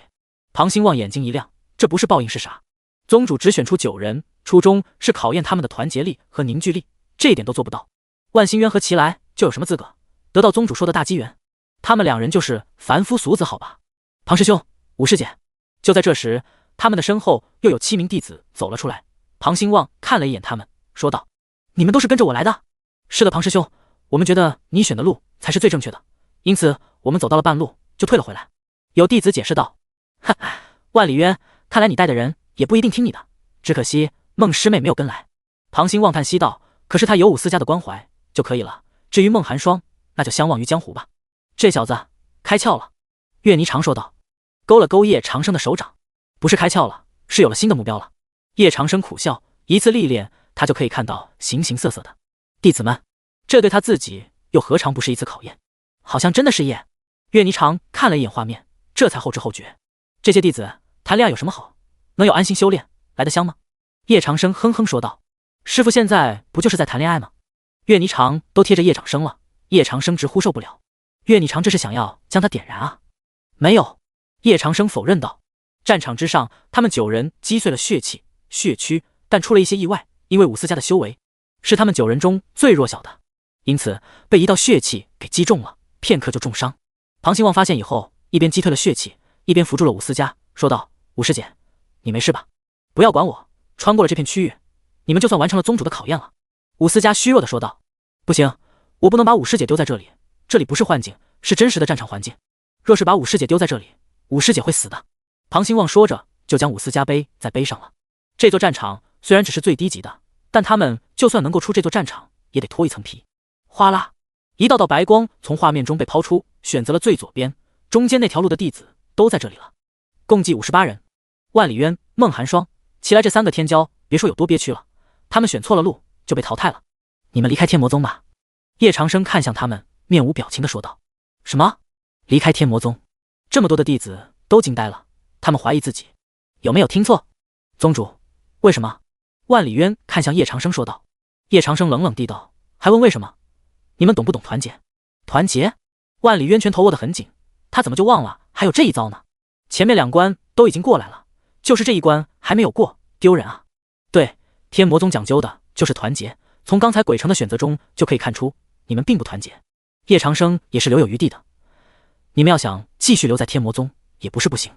庞兴旺眼睛一亮，这不是报应是啥？宗主只选出9人，初衷是考验他们的团结力和凝聚力，这一点都做不到。万兴渊和齐来就有什么资格得到宗主说的大机缘？他们2人就是凡夫俗子，好吧？庞师兄，武师姐。就在这时，他们的身后又有7名弟子走了出来。庞兴旺看了一眼他们，说道：“你们都是跟着我来的？”“是的，庞师兄，我们觉得你选的路才是最正确的，因此我们走到了半路就退了回来。”有弟子解释道。“哈，万里渊，看来你带的人也不一定听你的，只可惜孟师妹没有跟来。”庞兴旺叹息道：“可是他有武思佳的关怀就可以了，至于孟寒霜，那就相忘于江湖吧。”这小子开窍了，岳霓裳说道，勾了勾叶长生的手掌。不是开窍了，是有了新的目标了。叶长生苦笑，一次历练，他就可以看到形形色色的弟子们，这对他自己又何尝不是一次考验？好像真的是叶。岳霓裳看了一眼画面，这才后知后觉。这些弟子谈恋爱有什么好？能有安心修炼来得香吗？叶长生哼哼说道：“师父现在不就是在谈恋爱吗？”岳霓裳都贴着叶长生了，叶长生直呼受不了。岳霓裳这是想要将他点燃啊？没有，叶长生否认道。战场之上，他们9人击碎了血气、血区，但出了一些意外，因为武思佳的修为是他们9人中最弱小的，因此被一道血气给击中了，片刻就重伤。庞兴旺发现以后，一边击退了血气，一边扶住了武思佳，说道：“武师姐，你没事吧？不要管我，穿过了这片区域，你们就算完成了宗主的考验了。”武思佳虚弱的说道：“不行，我不能把武师姐丢在这里，这里不是幻境，是真实的战场环境。若是把武师姐丢在这里，武师姐会死的。”庞兴旺说着，就将武思佳背上了。这座战场虽然只是最低级的，但他们就算能够出这座战场，也得脱一层皮。哗啦，一道道白光从画面中被抛出，选择了最左边，中间那条路的弟子都在这里了，共计58人。万里渊、孟寒霜、齐来这3个天骄，别说有多憋屈了，他们选错了路就被淘汰了。你们离开天魔宗吧。叶长生看向他们，面无表情的说道。什么？离开天魔宗？这么多的弟子都惊呆了，他们怀疑自己有没有听错。宗主，为什么？万里渊看向叶长生说道。叶长生冷冷地道，还问为什么？你们懂不懂团结？团结？万里渊拳头握得很紧，他怎么就忘了还有这一招呢？前面2关都已经过来了，就是这一关还没有过，丢人啊。对，天魔宗讲究的就是团结，从刚才鬼城的选择中就可以看出你们并不团结。叶长生也是留有余地的，你们要想继续留在天魔宗也不是不行，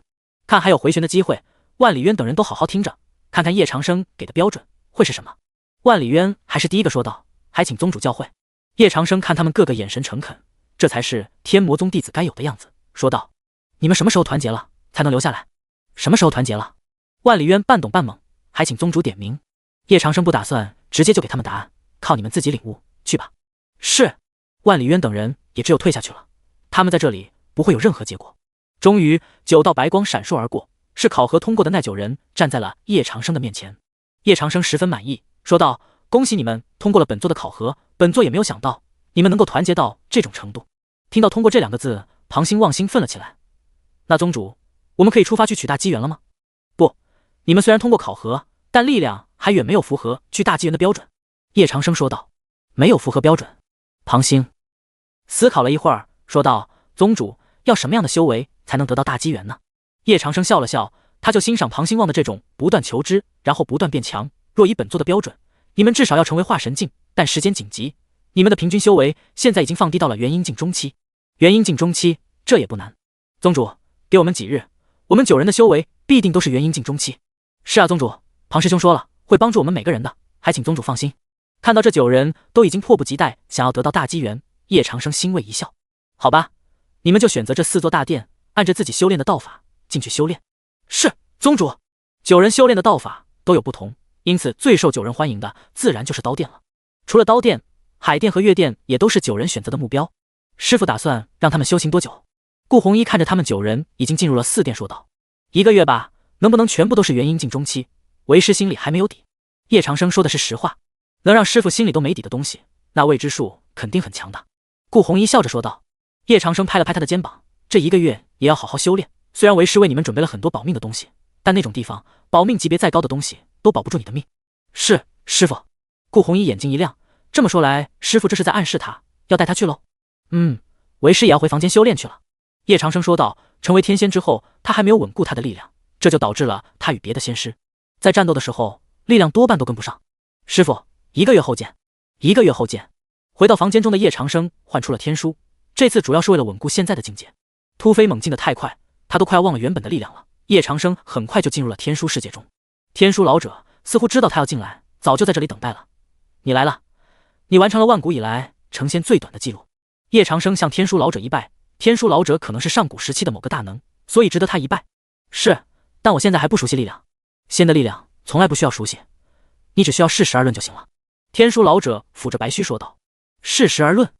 看还有回旋的机会。万里渊等人都好好听着，看看叶长生给的标准会是什么。万里渊还是第一个说道，还请宗主教诲。叶长生看他们个个眼神诚恳，这才是天魔宗弟子该有的样子，说道：你们什么时候团结了才能留下来？什么时候团结了？万里渊半懂半懵，还请宗主点名。叶长生不打算直接就给他们答案，靠你们自己领悟去吧。是。万里渊等人也只有退下去了，他们在这里不会有任何结果。终于9道白光闪烁而过，是考核通过的那9人站在了叶长生的面前。叶长生十分满意，说道：恭喜你们通过了本座的考核，本座也没有想到你们能够团结到这种程度。听到通过这2个字，庞兴旺兴奋了起来。那宗主，我们可以出发去取大机缘了吗？不，你们虽然通过考核，但力量还远没有符合去大机缘的标准。叶长生说道。没有符合标准？庞兴思考了一会儿，说道：宗主，要什么样的修为才能得到大机缘呢？叶长生笑了笑，他就欣赏庞兴旺的这种不断求知，然后不断变强。若以本座的标准，你们至少要成为化神境，但时间紧急，你们的平均修为现在已经放低到了元婴境中期。元阴境中期，这也不难。宗主，给我们几日，我们9人的修为必定都是元阴境中期。是啊，宗主，庞师兄说了，会帮助我们每个人的，还请宗主放心。看到这9人都已经迫不及待想要得到大机缘，叶长生欣慰一笑。好吧，你们就选择这4座大殿，按着自己修炼的道法进去修炼。是，宗主。9人修炼的道法都有不同，因此最受9人欢迎的自然就是刀殿了。除了刀殿，海殿和月殿也都是9人选择的目标。师傅打算让他们修行多久？顾红衣看着他们9人已经进入了4殿，说道：1个月吧，能不能全部都是元阴境中期，为师心里还没有底。叶长生说的是实话，能让师傅心里都没底的东西，那未知数肯定很强大。顾红衣笑着说道。叶长生拍了拍他的肩膀，这1个月也要好好修炼，虽然为师为你们准备了很多保命的东西，但那种地方保命级别再高的东西都保不住你的命。是，师傅。顾红衣眼睛一亮，这么说来，师傅这是在暗示他要带他去喽？为师也要回房间修炼去了。叶长生说道。成为天仙之后，他还没有稳固他的力量，这就导致了他与别的仙师在战斗的时候力量多半都跟不上。师傅，1个月后见。1个月后见。回到房间中的叶长生唤出了天书，这次主要是为了稳固现在的境界。突飞猛进的太快，他都快要忘了原本的力量了。叶长生很快就进入了天书世界中。天书老者似乎知道他要进来，早就在这里等待了。你来了，你完成了万古以来成仙最短的记录。叶长生向天书老者一拜，天书老者可能是上古时期的某个大能，所以值得他一拜。是，但我现在还不熟悉力量。仙的力量从来不需要熟悉，你只需要适时而论就行了。天书老者抚着白须说道。适时而论，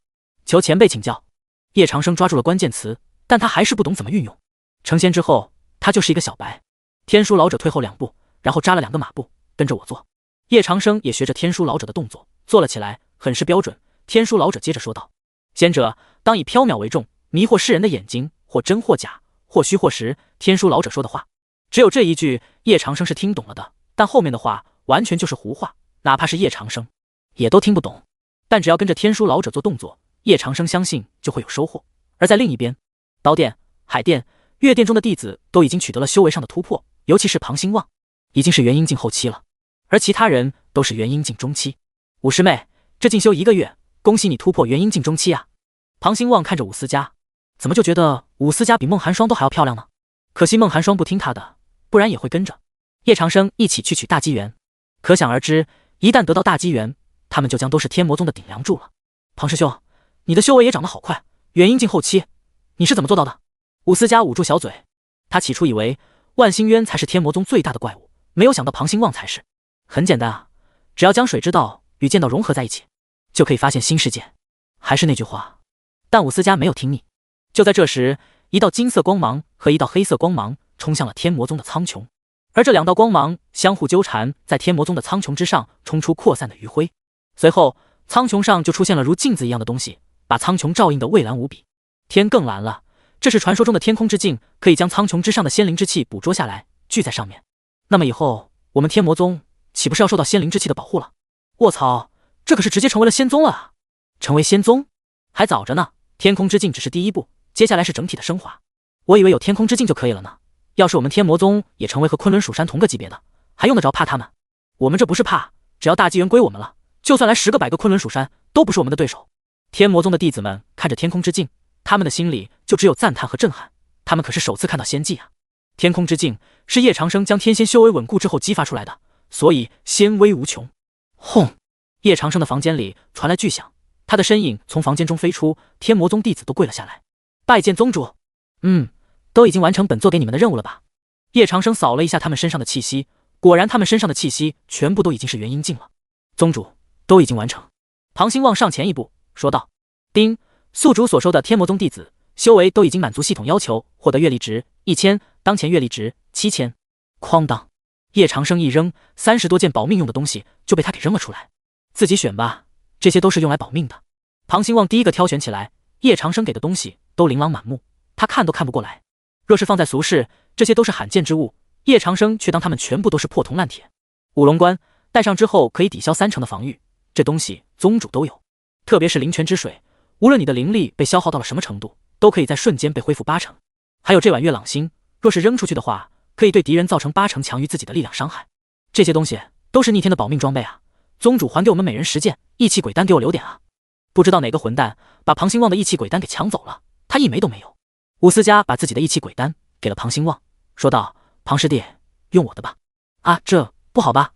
求前辈请教。叶长生抓住了关键词，但他还是不懂怎么运用。成仙之后，他就是一个小白。天书老者退后2步，然后扎了2个马步，跟着我做。叶长生也学着天书老者的动作做了起来，很是标准。天书老者接着说道：仙者当以缥缈为重，迷惑世人的眼睛，或真或假，或虚或实。天书老者说的话，只有这一句叶长生是听懂了的，但后面的话完全就是胡话，哪怕是叶长生也都听不懂。但只要跟着天书老者做动作，叶长生相信就会有收获。而在另一边，刀殿、海殿、月殿中的弟子都已经取得了修为上的突破，尤其是庞兴旺已经是元阴境后期了，而其他人都是元阴境中期。五师妹，这进修1个月，恭喜你突破元阴境中期啊！庞兴旺看着武思佳，怎么就觉得武思佳比孟寒霜都还要漂亮呢？可惜孟寒霜不听他的，不然也会跟着叶长生一起去取大机缘。可想而知，一旦得到大机缘，他们就将都是天魔宗的顶梁柱了。庞师兄，你的修为也长得好快，元阴境后期，你是怎么做到的？武思佳捂住小嘴，他起初以为万星渊才是天魔宗最大的怪物，没有想到庞兴旺才是。很简单啊，只要将水之道与剑道融合在一起，就可以发现新世界。还是那句话，但武思佳没有听腻。就在这时，一道金色光芒和一道黑色光芒冲向了天魔宗的苍穹，而这2道光芒相互纠缠，在天魔宗的苍穹之上冲出扩散的余晖。随后，苍穹上就出现了如镜子一样的东西，把苍穹照映得蔚蓝无比。天更蓝了，这是传说中的天空之镜，可以将苍穹之上的仙灵之气捕捉下来，聚在上面。那么以后，我们天魔宗岂不是要受到仙灵之气的保护了？卧槽，这可是直接成为了仙宗了啊！成为仙宗还早着呢，天空之镜只是第一步，接下来是整体的升华。我以为有天空之镜就可以了呢，要是我们天魔宗也成为和昆仑蜀山同个级别的，还用得着怕他们？我们这不是怕，只要大机缘归我们了，就算来10个100个昆仑蜀山都不是我们的对手。天魔宗的弟子们看着天空之镜，他们的心里就只有赞叹和震撼，他们可是首次看到仙迹啊！天空之镜是叶长生将天仙修为稳固之后激发出来的，所以仙威无穷。轰！叶长生的房间里传来巨响，他的身影从房间中飞出，天魔宗弟子都跪了下来，拜见宗主。都已经完成本座给你们的任务了吧？叶长生扫了一下他们身上的气息，果然他们身上的气息全部都已经是元阴境了。宗主，都已经完成。庞兴旺上前一步说道：丁，宿主所收的天魔宗弟子修为都已经满足系统要求，获得阅历值1000，当前阅历值7000。哐当，叶长生一扔，30多件保命用的东西就被他给扔了出来。自己选吧，这些都是用来保命的。庞兴旺第一个挑选起来，叶长生给的东西都琳琅满目，他看都看不过来。若是放在俗世，这些都是罕见之物，叶长生却当他们全部都是破铜烂铁。五龙冠戴上之后可以抵消30%的防御，这东西宗主都有。特别是灵泉之水，无论你的灵力被消耗到了什么程度，都可以在瞬间被恢复80%。还有这碗月朗星，若是扔出去的话，可以对敌人造成80%强于自己的力量伤害。这些东西都是逆天的保命装备啊！宗主还给我们每人10件义气鬼丹，给我留点啊！不知道哪个混蛋把庞兴旺的义气鬼丹给抢走了，他一枚都没有。武思嘉把自己的义气鬼丹给了庞兴旺，说道：“庞师弟，用我的吧。”啊，这不好吧？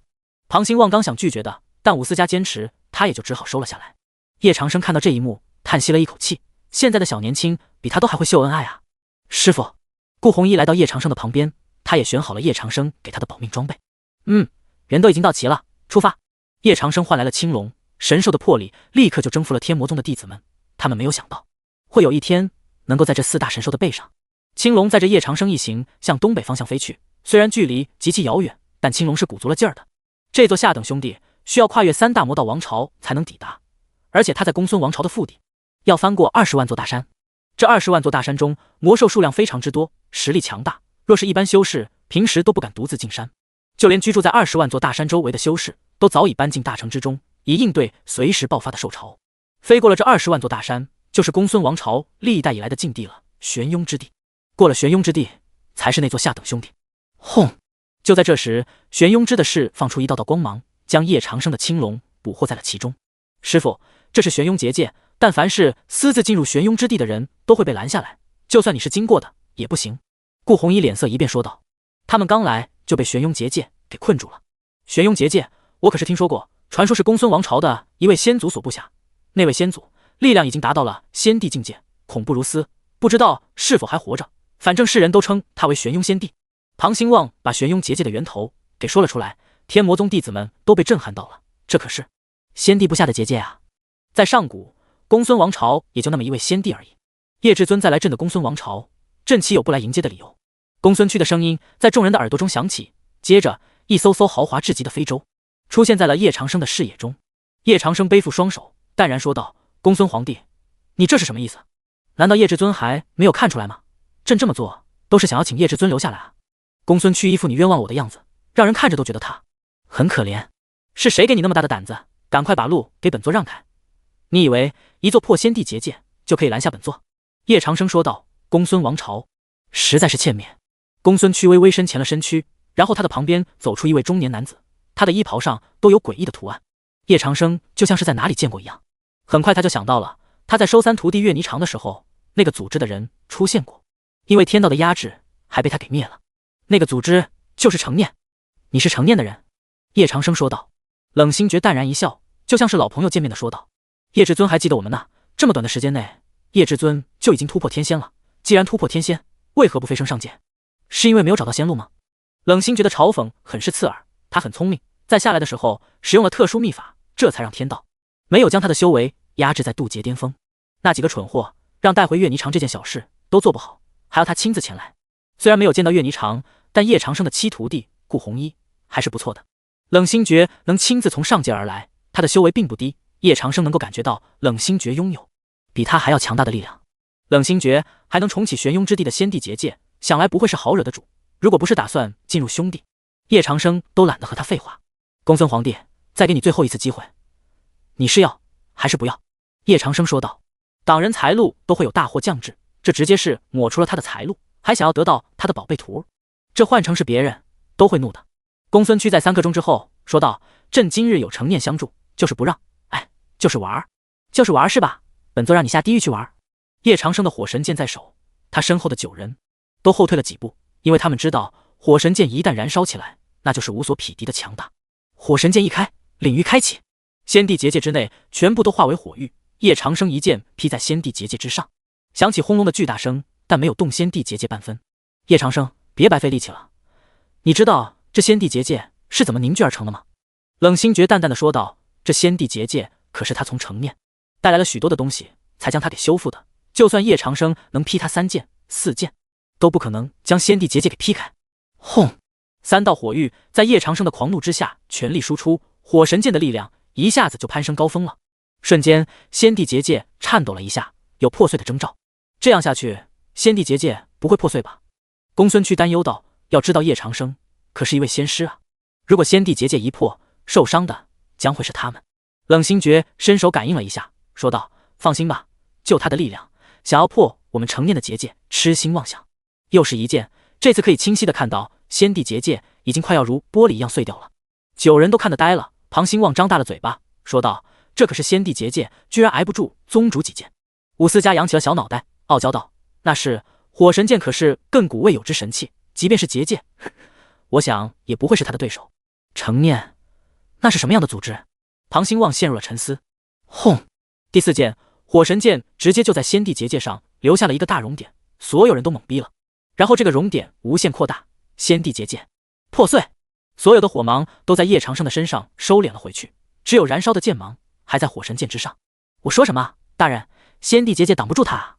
庞兴旺刚想拒绝的，但武思嘉坚持，他也就只好收了下来。叶长生看到这一幕，叹息了一口气，现在的小年轻比他都还会秀恩爱啊！师傅，顾红衣来到叶长生的旁边，他也选好了叶长生给他的保命装备。人都已经到齐了，出发。叶长生换来了青龙神兽的魄力，立刻就征服了天魔宗的弟子们。他们没有想到，会有一天能够在这4大神兽的背上。青龙载着叶长生一行向东北方向飞去，虽然距离极其遥远，但青龙是鼓足了劲儿的。这座下等兄弟需要跨越3大魔道王朝才能抵达，而且他在公孙王朝的腹地，要翻过20万座大山。这20万座大山中，魔兽数量非常之多，实力强大，若是一般修士，平时都不敢独自进山。就连居住在20万座大山周围的修士，都早已搬进大城之中，以应对随时爆发的兽潮。飞过了这20万座大山，就是公孙王朝历代以来的禁地了——玄雍之地。过了玄雍之地，才是那座下等兄弟。轰！就在这时，玄雍之的士放出一道道光芒，将叶长生的青龙捕获在了其中。师傅，这是玄雍结界，但凡是私自进入玄雍之地的人，都会被拦下来，就算你是经过的，也不行。顾红衣脸色一变，说道：“他们刚来就被玄雍结界给困住了。玄雍结界，我可是听说过，传说是公孙王朝的一位先祖所布下。那位先祖力量已经达到了先帝境界，恐怖如斯，不知道是否还活着。反正世人都称他为玄雍先帝。”庞兴旺把玄雍结界的源头给说了出来，天魔宗弟子们都被震撼到了。这可是先帝布下的结界啊！在上古，公孙王朝也就那么一位先帝而已。叶至尊再来朕的公孙王朝，朕岂有不来迎接的理由？公孙区的声音在众人的耳朵中响起，接着一艘艘豪华至极的飞舟出现在了叶长生的视野中。叶长生背负双手，淡然说道：“公孙皇帝，你这是什么意思？难道叶至尊还没有看出来吗？朕这么做都是想要请叶至尊留下来啊！公孙区一副你冤枉我的样子，让人看着都觉得他很可怜。是谁给你那么大的胆子？赶快把路给本座让开！你以为一座破先帝结界就可以拦下本座？”叶长生说道：“公孙王朝实在是欠面。”公孙区微微身前了身躯，然后他的旁边走出一位中年男子，他的衣袍上都有诡异的图案。叶长生就像是在哪里见过一样，很快他就想到了他在收3徒弟岳霓裳的时候，那个组织的人出现过，因为天道的压制还被他给灭了。那个组织就是成念。你是成念的人？叶长生说道。冷心觉淡然一笑，就像是老朋友见面的说道：“叶至尊还记得我们呢？这么短的时间内，叶至尊就已经突破天仙了。既然突破天仙，为何不飞升上界？是因为没有找到仙路吗？”冷心觉的嘲讽很是刺耳，他很聪明，在下来的时候使用了特殊秘法，这才让天道没有将他的修为压制在渡劫巅峰。那几个蠢货让带回岳霓裳这件小事都做不好，还要他亲自前来。虽然没有见到岳霓裳，但叶长生的7徒弟顾红衣还是不错的。冷心觉能亲自从上界而来，他的修为并不低，叶长生能够感觉到冷心觉拥有比他还要强大的力量。冷心觉还能重启玄雍之地的先帝结界，想来不会是好惹的主。如果不是打算进入兄弟，叶长生都懒得和他废话。公孙皇帝，再给你最后一次机会，你是要还是不要？叶长生说道。党人财路都会有大祸降至，这直接是抹除了他的财路，还想要得到他的宝贝图，这换成是别人都会怒的。公孙区在3刻钟之后说道：“朕今日有成念相助，就是不让，就是玩，就是玩是吧？本座让你下地狱去玩。”叶长生的火神剑在手，他身后的9人都后退了几步，因为他们知道火神剑一旦燃烧起来，那就是无所匹敌的强大。火神剑一开，领域开启，先帝结界之内全部都化为火域。叶长生一剑劈在先帝结界之上，响起轰隆的巨大声，但没有动先帝结界半分。叶长生，别白费力气了，你知道这先帝结界是怎么凝聚而成的吗？冷心觉淡淡的说道：“这先帝结界可是他从成念带来了许多的东西才将他给修复的，就算叶长生能劈他3剑4剑，都不可能将先帝结界给劈开。”轰！3道火域在叶长生的狂怒之下全力输出，火神剑的力量一下子就攀升高峰了。瞬间，先帝结界颤抖了一下，有破碎的征兆。这样下去，先帝结界不会破碎吧？公孙区担忧道：“要知道叶长生可是一位仙师啊，如果先帝结界一破，受伤的将会是他们。”冷心觉伸手感应了一下，说道：“放心吧，就他的力量，想要破我们成念的结界，痴心妄想。”又是一剑，这次可以清晰的看到先帝结界已经快要如玻璃一样碎掉了。9人都看得呆了，庞兴旺张大了嘴巴，说道：“这可是先帝结界，居然挨不住宗主几剑。”武思嘉扬起了小脑袋，傲娇道：“那是，火神剑可是亘古未有之神器，即便是结界，我想也不会是他的对手。”成念，那是什么样的组织？庞兴旺陷入了沉思。轰！第4剑火神剑直接就在先帝结界上留下了一个大熔点，所有人都懵逼了。然后这个熔点无限扩大，先帝结界破碎，所有的火芒都在叶长生的身上收敛了回去，只有燃烧的剑芒还在火神剑之上。我说什么？大人，先帝结界挡不住他啊！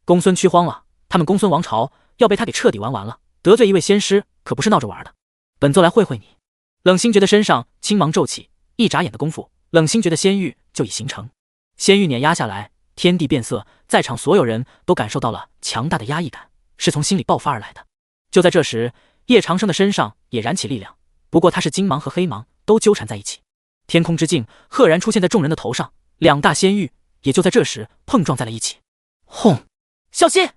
公孙区慌了，他们公孙王朝要被他给彻底玩完了，得罪一位仙师可不是闹着玩的。本座来会会你。冷星诀的身上青芒骤起，一眨眼的功夫，冷星诀的仙域就已形成。仙域碾压下来，天地变色，在场所有人都感受到了强大的压抑感，是从心里爆发而来的。就在这时，叶长生的身上也燃起力量，不过他是金芒和黑芒都纠缠在一起。天空之镜赫然出现在众人的头上，两大仙域也就在这时碰撞在了一起。轰！小心！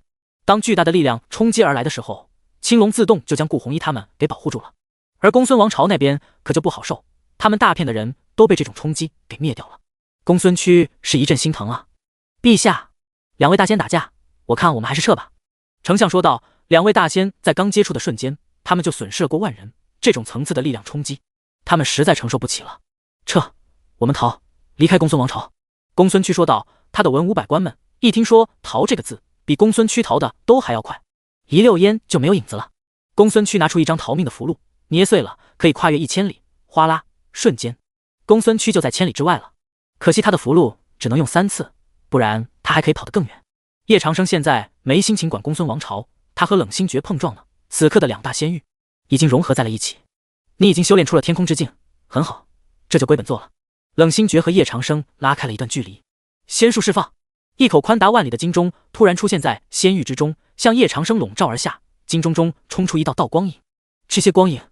当巨大的力量冲击而来的时候，青龙自动就将顾红衣他们给保护住了。而公孙王朝那边可就不好受，他们大片的人都被这种冲击给灭掉了。公孙区是一阵心疼啊。陛下，两位大仙打架，我看我们还是撤吧。丞相说道。两位大仙在刚接触的瞬间，他们就损失了过万人，这种层次的力量冲击，他们实在承受不起了。撤，我们逃，离开公孙王朝。公孙区说道。他的文武百官们一听说逃这个字，比公孙区逃的都还要快，一溜烟就没有影子了。公孙区拿出一张逃命的符箓，捏碎了可以跨越1000里，哗啦，瞬间公孙区就在千里之外了。可惜他的符箓只能用3次，不然他还可以跑得更远。叶长生现在没心情管公孙王朝，他和冷星诀碰撞了，此刻的两大仙域已经融合在了一起。你已经修炼出了天空之境，很好，这就归本座了。冷星诀和叶长生拉开了一段距离。仙术释放，一口宽达万里的金钟突然出现在仙域之中，向叶长生笼罩而下，金钟中冲出一道道光影，这些光影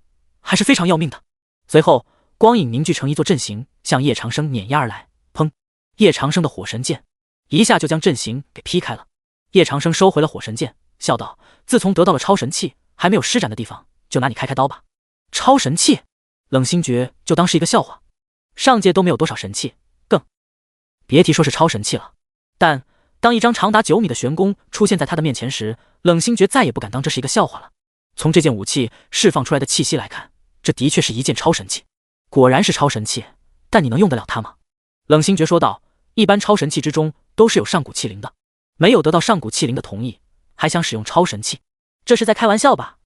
还是非常要命的。随后光影凝聚成一座阵型，向叶长生碾压而来。砰！叶长生的火神剑一下就将阵型给劈开了。叶长生收回了火神剑，笑道：自从得到了超神器，还没有施展的地方，就拿你开开刀吧。超神器？冷星诀就当是一个笑话，上界都没有多少神器，更别提说是超神器了。但当一张长达9米的玄弓出现在他的面前时，冷星诀再也不敢当这是一个笑话了。从这件武器释放出来的气息来看，这的确是一件超神器。果然是超神器，但你能用得了它吗？冷星诀说道。一般超神器之中都是有上古器灵的，没有得到上古器灵的同意，还想使用超神器，这是在开玩笑吧？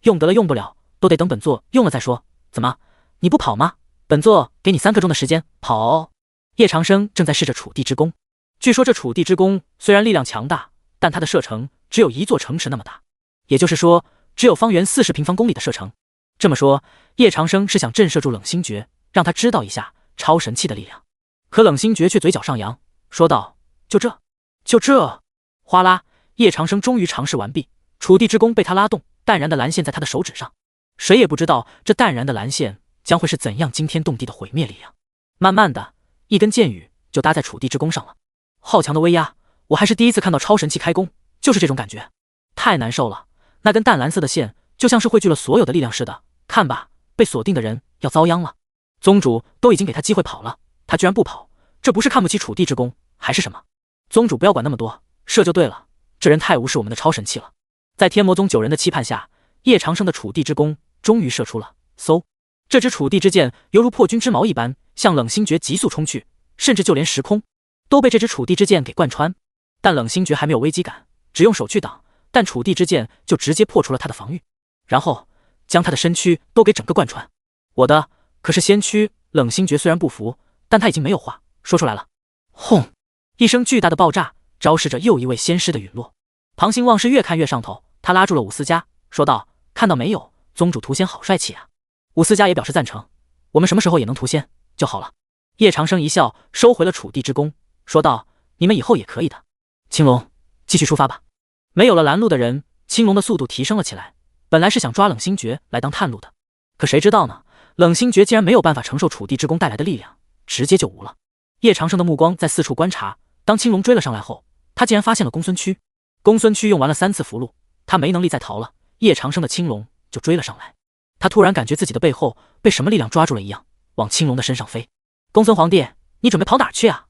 用得了用不了，都得等本座用了再说。怎么，你不跑吗？本座给你3个钟的时间跑哦。叶长生正在试着楚地之弓，据说这楚地之弓虽然力量强大，但它的射程只有一座城池那么大，也就是说只有方圆40平方公里的射程。这么说，叶长生是想震慑住冷星诀，让他知道一下超神器的力量。可冷星诀却嘴角上扬，说道：就这。哗啦，叶长生终于尝试完毕，楚地之弓被他拉动，淡然的蓝线在他的手指上。谁也不知道这淡然的蓝线将会是怎样惊天动地的毁灭力量。慢慢的，一根箭雨就搭在楚地之弓上了。好强的威压，我还是第一次看到超神器开弓，就是这种感觉，太难受了。那根淡蓝色的线就像是汇聚了所有的力量似的，看吧，被锁定的人要遭殃了。宗主都已经给他机会跑了，他居然不跑，这不是看不起楚地之弓还是什么？宗主不要管那么多，射就对了，这人太无视我们的超神器了。在天魔宗9人的期盼下，叶长生的楚地之弓终于射出了。嗖，这支楚地之箭犹如破军之矛一般向冷星诀急速冲去，甚至就连时空都被这支楚地之箭给贯穿。但冷星诀还没有危机感，只用手去挡，但楚地之箭就直接破除了他的防御，然后将他的身躯都给整个贯穿。我的可是先驱。冷星诀虽然不服，但他已经没有话说出来了。轰！一声巨大的爆炸昭示着又一位仙师的陨落。庞兴旺是越看越上头，他拉住了武思嘉，说道：看到没有，宗主屠仙好帅气啊。武思嘉也表示赞成，我们什么时候也能屠仙就好了。叶长生一笑，收回了楚地之弓，说道：你们以后也可以的。青龙，继续出发吧。没有了拦路的人，青龙的速度提升了起来，本来是想抓冷星诀来当探路的，可谁知道呢，冷星诀竟然没有办法承受楚地之弓带来的力量，直接就无了。叶长生的目光在四处观察，当青龙追了上来后，他竟然发现了公孙区。公孙区用完了3次符箓，他没能力再逃了，叶长生的青龙就追了上来。他突然感觉自己的背后被什么力量抓住了一样，往青龙的身上飞。公孙皇帝，你准备跑哪去啊？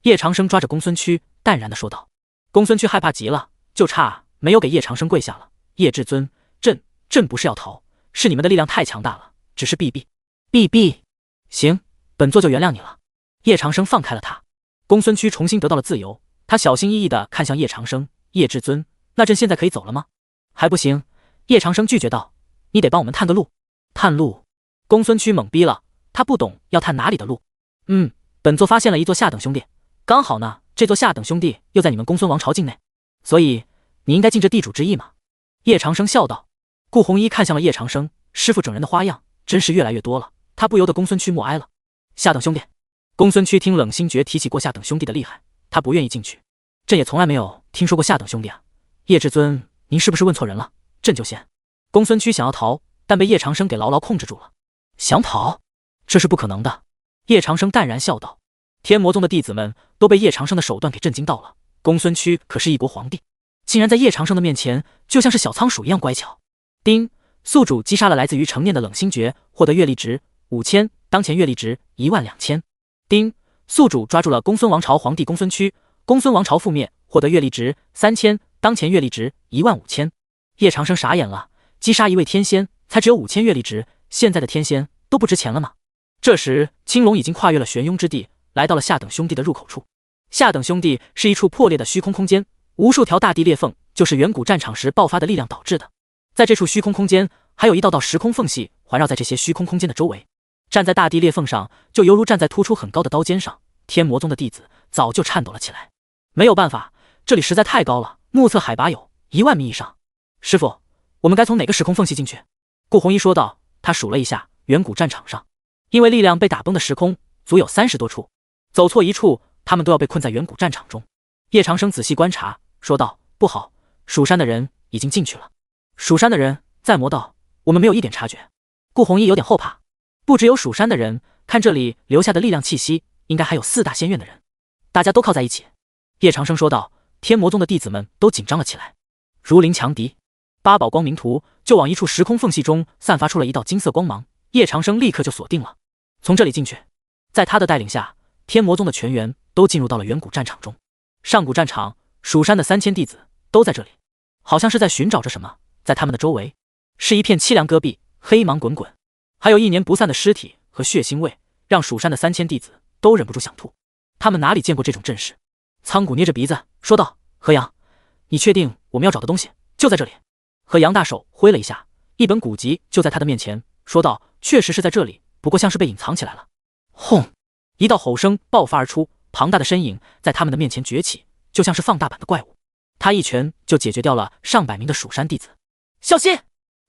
叶长生抓着公孙区淡然地说道。公孙区害怕极了，就差没有给叶长生跪下了。叶至尊，朕不是要逃，是你们的力量太强大了，只是避。行，本座就原谅你了。叶长生放开了他，公孙区重新得到了自由。他小心翼翼地看向叶长生，叶至尊，那朕现在可以走了吗？还不行。叶长生拒绝道，你得帮我们探个路。探路？公孙区懵逼了，他不懂要探哪里的路。本座发现了一座下等兄弟，刚好呢，这座下等兄弟又在你们公孙王朝境内，所以你应该尽这地主之谊嘛。叶长生笑道。顾红衣看向了叶长生，师傅整人的花样真是越来越多了，他不由得公孙区默哀了。下等兄弟，公孙区听冷心诀提起过下等兄弟的厉害，他不愿意进去。朕也从来没有听说过下等兄弟啊。叶至尊，您是不是问错人了？朕就先。公孙区想要逃，但被叶长生给牢牢控制住了。想跑？这是不可能的。叶长生淡然笑道。天魔宗的弟子们都被叶长生的手段给震惊到了。公孙区可是一国皇帝，竟然在叶长生的面前就像是小仓鼠一样乖巧。丁，宿主击杀了来自于成念的冷心诀，获得阅历值5000，当前阅历值12000。丁，宿主抓住了公孙王朝皇帝公孙区，公孙王朝覆灭，获得阅历值3000，当前阅历值15000。叶长生傻眼了，击杀一位天仙才只有5000阅历值，现在的天仙都不值钱了吗？这时青龙已经跨越了悬雍之地，来到了下等兄弟的入口处。下等兄弟是一处破裂的虚空空间，无数条大地裂缝就是远古战场时爆发的力量导致的。在这处虚空空间，还有一道道时空缝隙环绕在这些虚空空间的周围。站在大地裂缝上，就犹如站在突出很高的刀尖上。天魔宗的弟子早就颤抖了起来。没有办法，这里实在太高了，目测海拔有10000米以上。师傅，我们该从哪个时空缝隙进去？顾红衣说道。他数了一下，远古战场上因为力量被打崩的时空足有30多处，走错一处，他们都要被困在远古战场中。叶长生仔细观察，说道：不好，蜀山的人已经进去了。蜀山的人在魔道，我们没有一点察觉。顾红衣有点后怕，不只有蜀山的人，看这里留下的力量气息，应该还有4大仙院的人，大家都靠在一起。叶长生说道。天魔宗的弟子们都紧张了起来。如临强敌，八宝光明图就往一处时空缝隙中散发出了一道金色光芒，叶长生立刻就锁定了，从这里进去。在他的带领下，天魔宗的全员都进入到了远古战场中。上古战场，蜀山的3000弟子都在这里，好像是在寻找着什么。在他们的周围是一片凄凉戈壁，黑芒滚滚，还有1年不散的尸体和血腥味，让蜀山的3000弟子都忍不住想吐。他们哪里见过这种阵势？苍古捏着鼻子说道：何阳，你确定我们要找的东西就在这里？何阳大手挥了一下，一本古籍就在他的面前，说道：确实是在这里，不过像是被隐藏起来了。轰！一道吼声爆发而出，庞大的身影在他们的面前崛起，就像是放大版的怪物。他一拳就解决掉了上百名的蜀山弟子。小心！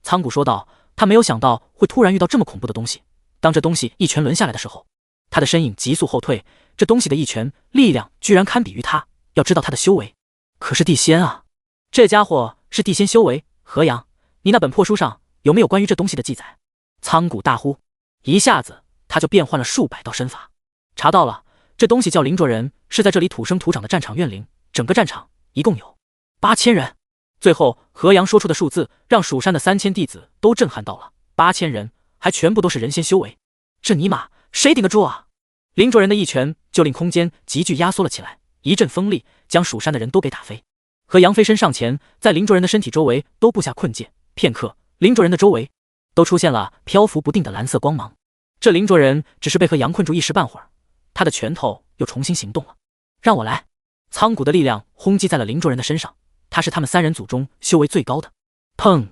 苍古说道。他没有想到会突然遇到这么恐怖的东西。当这东西一拳抡下来的时候，他的身影急速后退。这东西的一拳力量居然堪比于他，要知道他的修为可是地仙啊！这家伙是地仙修为。何阳，你那本破书上有没有关于这东西的记载？苍古大呼，一下子他就变换了数百道身法。查到了，这东西叫灵卓人，是在这里土生土长的战场怨灵，整个战场一共有8000人。最后何阳说出的数字让蜀山的3000弟子都震撼到了，8000人还全部都是人仙修为，这尼玛谁顶得住啊？灵卓人的一拳就令空间急剧压缩了起来，一阵风力将蜀山的人都给打飞。何阳飞身上前，在灵卓人的身体周围都布下困戒，片刻，灵卓人的周围都出现了漂浮不定的蓝色光芒。这灵卓人只是被何阳困住一时半会儿，他的拳头又重新行动了。让我来！苍古的力量轰击在了灵卓人的身上，他是他们3人组中修为最高的。砰！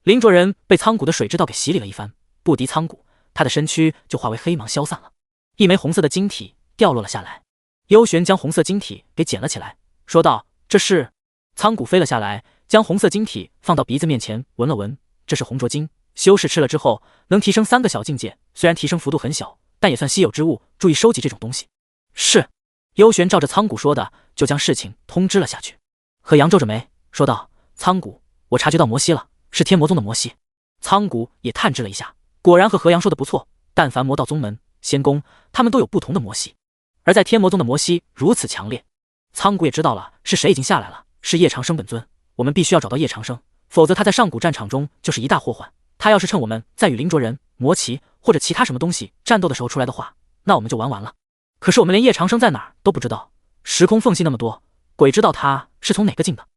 灵卓人被苍古的水之道给洗礼了一番，不敌苍古，他的身躯就化为黑芒消散了。一枚红色的晶体掉落了下来，幽玄将红色晶体给捡了起来，说道：这是……苍古飞了下来，将红色晶体放到鼻子面前闻了闻，这是红卓晶，修士吃了之后能提升3个小境界，虽然提升幅度很小，但也算稀有之物，注意收集这种东西。是。幽玄照着苍古说的，就将事情通知了下去。何阳皱着眉说道：苍古，我察觉到魔息了，是天魔宗的魔息。苍古也探知了一下，果然和何阳说的不错，但凡魔道宗门、仙宫，他们都有不同的魔息，而在天魔宗的魔息如此强烈。苍古也知道了是谁已经下来了，是叶长生本尊，我们必须要找到叶长生，否则他在上古战场中就是一大祸患。他要是趁我们在与灵卓人、魔旗或者其他什么东西战斗的时候出来的话，那我们就玩完了。可是我们连叶长生在哪儿都不知道，时空缝隙那么多，鬼知道他是从哪个进的。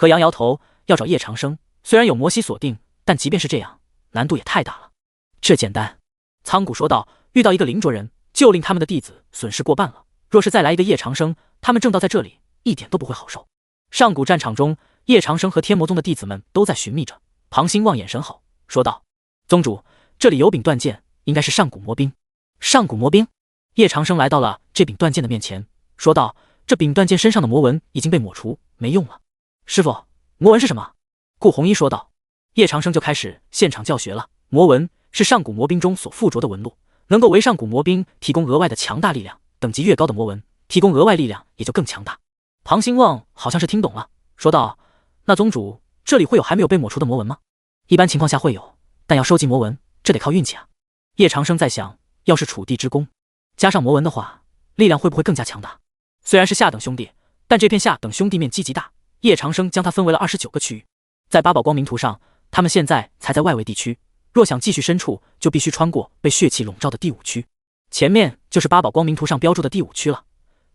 何阳摇头，要找叶长生，虽然有摩西锁定，但即便是这样，难度也太大了。这简单，苍古说道，遇到一个灵卓人，就令他们的弟子损失过半了。若是再来一个叶长生，他们正道在这里，一点都不会好受。上古战场中，叶长生和天魔宗的弟子们都在寻觅着。庞兴望眼神好，说道：“宗主，这里有柄断剑，应该是上古魔兵。”上古魔兵？叶长生来到了这柄断剑的面前，说道：“这柄断剑身上的魔纹已经被抹除，没用了。”师傅，魔纹是什么？顾红衣说道。叶长生就开始现场教学了。魔纹是上古魔兵中所附着的纹路，能够为上古魔兵提供额外的强大力量，等级越高的魔纹提供额外力量也就更强大。庞兴望好像是听懂了，说道：“那宗主，这里会有还没有被抹除的魔纹吗？”一般情况下会有，但要收集魔纹，这得靠运气啊。叶长生在想，要是楚地之功加上魔纹的话，力量会不会更加强大？虽然是下等兄弟，但这片下等兄弟面积极大，叶长生将它分为了29个区域。在八宝光明图上，他们现在才在外围地区，若想继续深处，就必须穿过被血气笼罩的第5区，前面就是八宝光明图上标注的第5区了。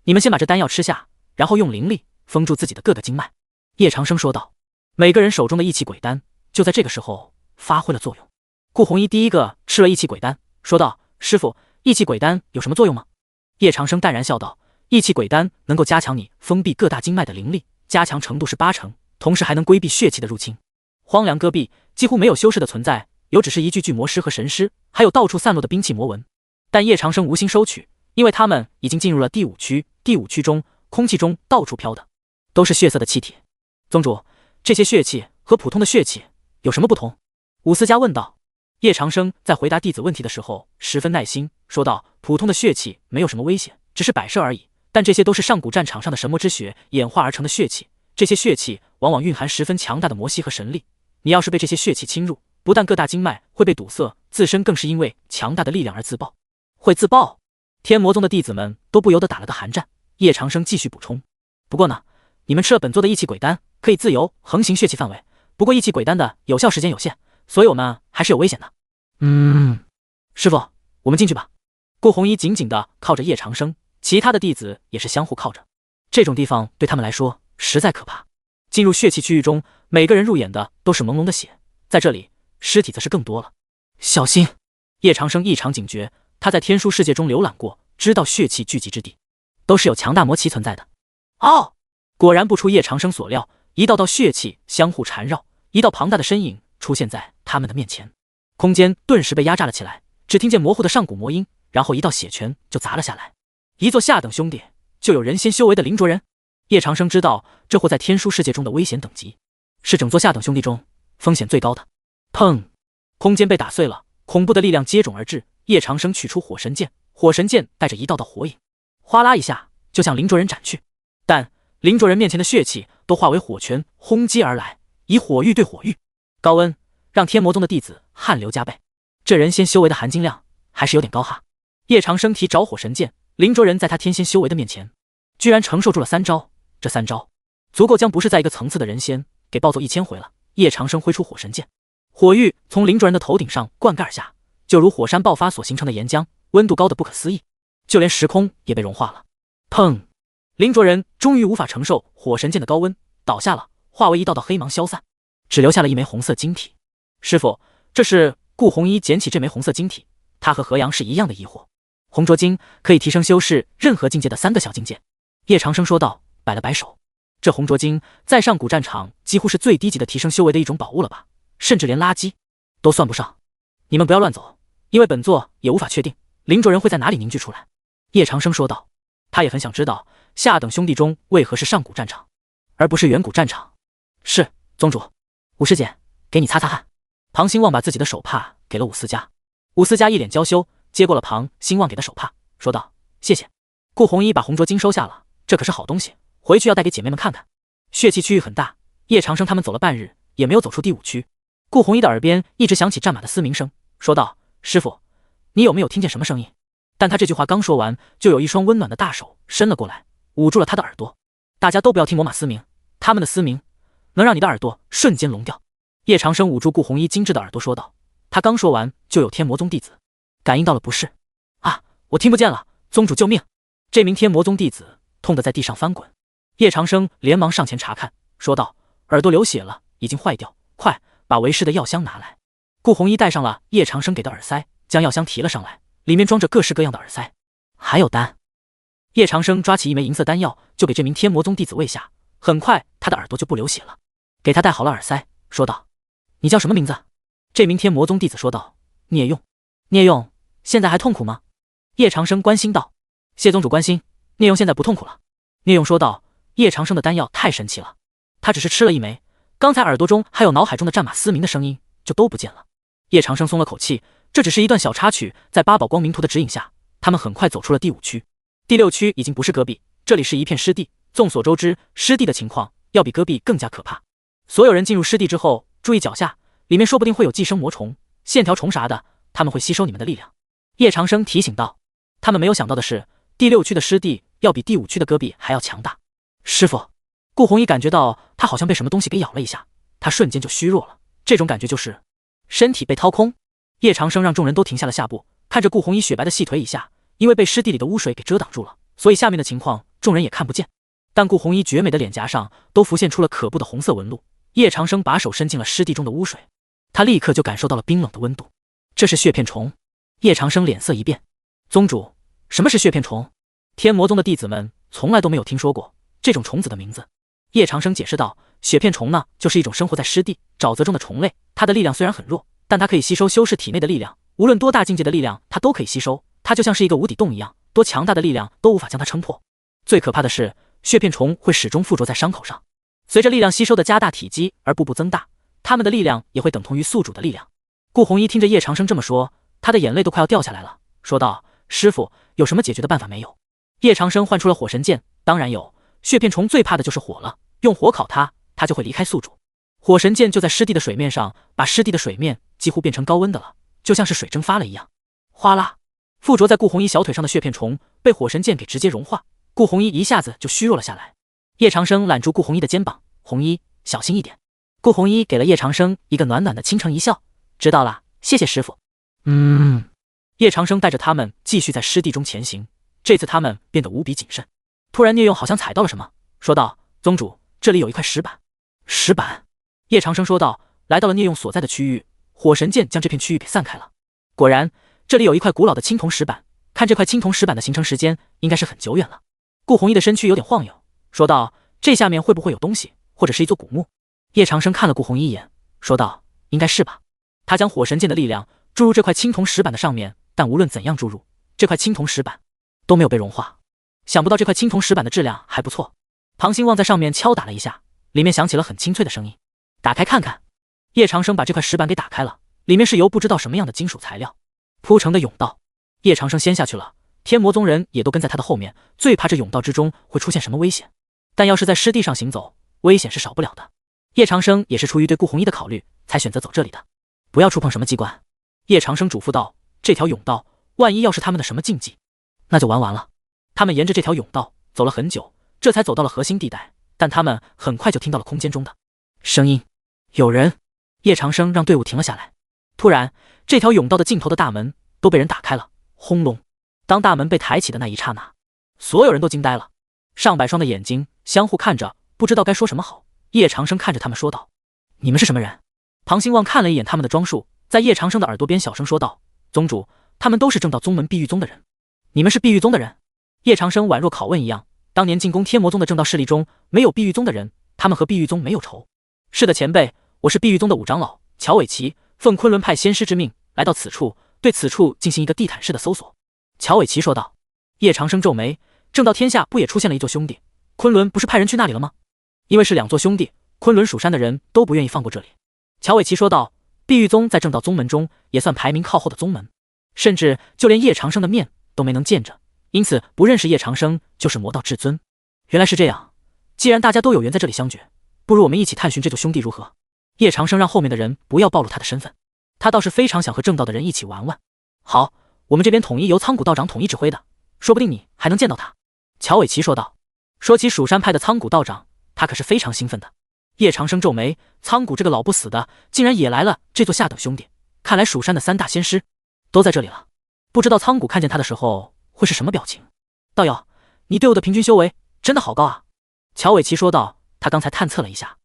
你们先把这丹药吃下，然后用灵力封住自己的各个经脉。叶长生说道。每个人手中的义气鬼丹就在这个时候发挥了作用。顾红衣第一个吃了义气鬼丹，说道：“师傅，义气鬼丹有什么作用吗？”叶长生淡然笑道：“义气鬼丹能够加强你封闭各大经脉的灵力，加强程度是80%，同时还能规避血气的入侵。荒凉戈壁几乎没有修士的存在，有只是一具魔师和神师，还有到处散落的兵器魔纹。但叶长生无心收取，因为他们已经进入了第5区。第5区中，空气中到处飘的都是血色的气体。宗主，这些血气和普通的血气有什么不同？”伍思嘉问道。叶长生在回答弟子问题的时候十分耐心，说道：“普通的血气没有什么危险，只是摆设而已。但这些都是上古战场上的神魔之血演化而成的血气，这些血气往往蕴含十分强大的魔息和神力。你要是被这些血气侵入，不但各大经脉会被堵塞，自身更是因为强大的力量而自爆。”会自爆？天魔宗的弟子们都不由得打了个寒战。叶长生继续补充：“不过呢，你们吃了本座的义气鬼丹，可以自由横行血气范围。不过义气鬼丹的有效时间有限，所以我们还是有危险的。”师傅，我们进去吧。顾红衣紧紧地靠着叶长生，其他的弟子也是相互靠着。这种地方对他们来说实在可怕。进入血气区域中，每个人入眼的都是朦胧的血，在这里尸体则是更多了。小心！叶长生异常警觉，他在天书世界中浏览过，知道血气聚集之地都是有强大魔旗存在的。哦，果然不出叶长生所料，一道道血气相互缠绕，一道庞大的身影出现在他们的面前，空间顿时被压榨了起来，只听见模糊的上古魔音，然后一道血拳就砸了下来。一座下等兄弟就有人仙修为的灵卓人。叶长生知道这或在天书世界中的危险等级，是整座下等兄弟中风险最高的。砰！空间被打碎了，恐怖的力量接踵而至。叶长生取出火神剑，火神剑带着一道道火影，哗啦一下就向灵卓人斩去。但灵卓人面前的血气都化为火拳轰击而来，以火域对火域，高温让天魔宗的弟子汗流浃背。这人仙修为的含金量还是有点高哈。叶长生提着火神剑，灵卓人在他天仙修为的面前，居然承受住了3招。这3招足够将不是在一个层次的人仙给暴揍1000回了。叶长生挥出火神剑，火域从灵卓人的头顶上灌溉而下，就如火山爆发所形成的岩浆，温度高的不可思议，就连时空也被融化了。砰！灵卓人终于无法承受火神剑的高温，倒下了，化为一道道黑芒消散，只留下了一枚红色晶体。师傅，这是？顾红衣捡起这枚红色晶体，他和何阳是一样的疑惑。红灼晶可以提升修士任何境界的3个小境界。叶长生说道，摆了摆手。这红灼晶在上古战场几乎是最低级的提升修为的一种宝物了吧，甚至连垃圾都算不上。你们不要乱走，因为本座也无法确定灵卓人会在哪里凝聚出来。叶长生说道，他也很想知道下等兄弟中为何是上古战场，而不是远古战场。是，宗主。武师姐，给你擦擦汗。庞兴旺把自己的手帕给了伍思嘉，伍思嘉一脸娇羞，接过了庞兴旺给的手帕，说道：“谢谢。”顾红衣把红灼晶收下了，这可是好东西，回去要带给姐妹们看看。血气区域很大，叶长生他们走了半日，也没有走出第5区。顾红衣的耳边一直响起战马的嘶鸣声，说道：“师傅，你有没有听见什么声音？”但他这句话刚说完，就有一双温暖的大手伸了过来，捂住了他的耳朵。大家都不要听魔马嘶鸣，他们的嘶鸣能让你的耳朵瞬间聋掉。叶长生捂住顾红衣精致的耳朵说道，他刚说完，就有天魔宗弟子感应到了不适。啊，我听不见了，宗主救命！这名天魔宗弟子痛得在地上翻滚。叶长生连忙上前查看，说道：“耳朵流血了，已经坏掉，快把为师的药箱拿来。顾红衣戴上了叶长生给的耳塞，将药箱提了上来，里面装着各式各样的耳塞，还有丹。叶长生抓起一枚银色丹药，就给这名天魔宗弟子喂下，很快他的耳朵就不流血了。给他戴好了耳塞，说道：“你叫什么名字？”这名天魔宗弟子说道：“聂用。”聂用，现在还痛苦吗？叶长生关心道。谢宗主关心，聂用现在不痛苦了。聂用说道。叶长生的丹药太神奇了，他只是吃了一枚，刚才耳朵中还有脑海中的战马嘶鸣的声音就都不见了。叶长生松了口气，这只是一段小插曲，在八宝光明图的指引下，他们很快走出了第5区。第6区已经不是戈壁，这里是一片湿地。众所周知，湿地的情况要比戈壁更加可怕。所有人进入湿地之后，注意脚下，里面说不定会有寄生魔虫、线条虫啥的，他们会吸收你们的力量。叶长生提醒道。他们没有想到的是，第6区的湿地要比第5区的戈壁还要强大。师傅，顾红衣感觉到他好像被什么东西给咬了一下，他瞬间就虚弱了，这种感觉就是身体被掏空。叶长生让众人都停下了下步，看着顾红衣雪白的细腿以下，因为被湿地里的污水给遮挡住了，所以下面的情况众人也看不见。但顾红衣绝美的脸颊上都浮现出了可怖的红色纹路。叶长生把手伸进了湿地中的污水，他立刻就感受到了冰冷的温度。这是血片虫。叶长生脸色一变。宗主，什么是血片虫？天魔宗的弟子们从来都没有听说过这种虫子的名字。叶长生解释道，血片虫呢，就是一种生活在湿地、沼泽中的虫类，它的力量虽然很弱，但它可以吸收修士体内的力量，无论多大境界的力量它都可以吸收，它就像是一个无底洞一样，多强大的力量都无法将它撑破。最可怕的是，血片虫会始终附着在伤口上，随着力量吸收的加大体积而步步增大，它们的力量也会等同于宿主的力量。顾红衣听着叶长生这么说，他的眼泪都快要掉下来了，说道：“师傅，有什么解决的办法没有？”叶长生唤出了火神剑，当然有。血片虫最怕的就是火了，用火烤它，它就会离开宿主。火神剑就在湿地的水面上，把湿地的水面几乎变成高温的了，就像是水蒸发了一样。哗啦，附着在顾红衣小腿上的血片虫被火神剑给直接融化，顾红衣一下子就虚弱了下来。叶长生揽住顾红衣的肩膀，红衣，小心一点。顾红衣给了叶长生一个暖暖的倾城一笑，知道了，谢谢师傅。叶长生带着他们继续在湿地中前行，这次他们变得无比谨慎。突然聂用好像踩到了什么，说道：“宗主，这里有一块石板。”石板。叶长生说道。来到了聂用所在的区域，火神剑将这片区域给散开了。果然，这里有一块古老的青铜石板，看这块青铜石板的形成时间应该是很久远了。顾红衣的身躯有点晃悠，说道：“这下面会不会有东西，或者是一座古墓？”叶长生看了顾红衣一眼，说道：“应该是吧。”他将火神剑的力量注入这块青铜石板的上面，但无论怎样注入，这块青铜石板都没有被融化。想不到这块青铜石板的质量还不错。庞兴旺在上面敲打了一下，里面响起了很清脆的声音。打开看看。叶长生把这块石板给打开了，里面是由不知道什么样的金属材料铺成的甬道。叶长生先下去了，天魔宗人也都跟在他的后面，最怕这甬道之中会出现什么危险。但要是在湿地上行走，危险是少不了的。叶长生也是出于对顾红衣的考虑，才选择走这里的，不要触碰什么机关。叶长生嘱咐道：“这条甬道，万一要是他们的什么禁忌，那就完了。”他们沿着这条甬道走了很久，这才走到了核心地带，但他们很快就听到了空间中的声音，有人。叶长生让队伍停了下来。突然，这条甬道的尽头的大门都被人打开了，轰隆！当大门被抬起的那一刹那，所有人都惊呆了，上百双的眼睛相互看着，不知道该说什么好。叶长生看着他们说道：“你们是什么人？”庞兴旺看了一眼他们的装束，在叶长生的耳朵边小声说道：“宗主，他们都是正道宗门碧玉宗的人。”你们是碧玉宗的人？叶长生宛若拷问一样，当年进攻天魔宗的正道势力中没有碧玉宗的人，他们和碧玉宗没有仇。是的，前辈，我是碧玉宗的五长老乔伟奇，奉昆仑派仙师之命来到此处，对此处进行一个地毯式的搜索。乔伟奇说道。叶长生皱眉，正道天下不也出现了一座兄弟？昆仑不是派人去那里了吗？因为是两座兄弟，昆仑蜀山的人都不愿意放过这里。乔伟奇说道。碧玉宗在正道宗门中也算排名靠后的宗门，甚至就连叶长生的面都没能见着，因此不认识叶长生就是魔道至尊。原来是这样，既然大家都有缘在这里相聚，不如我们一起探寻这座兄弟如何？叶长生让后面的人不要暴露他的身份，他倒是非常想和正道的人一起玩玩。好，我们这边统一由苍古道长统一指挥的，说不定你还能见到他。乔伟奇说道。说起蜀山派的苍古道长，他可是非常兴奋的。叶长生皱眉，苍古这个老不死的竟然也来了这座下等兄弟，看来蜀山的三大仙师都在这里了。不知道苍古看见他的时候会是什么表情。道友，你对我的平均修为真的好高啊。乔伟奇说道。他刚才探测了一下，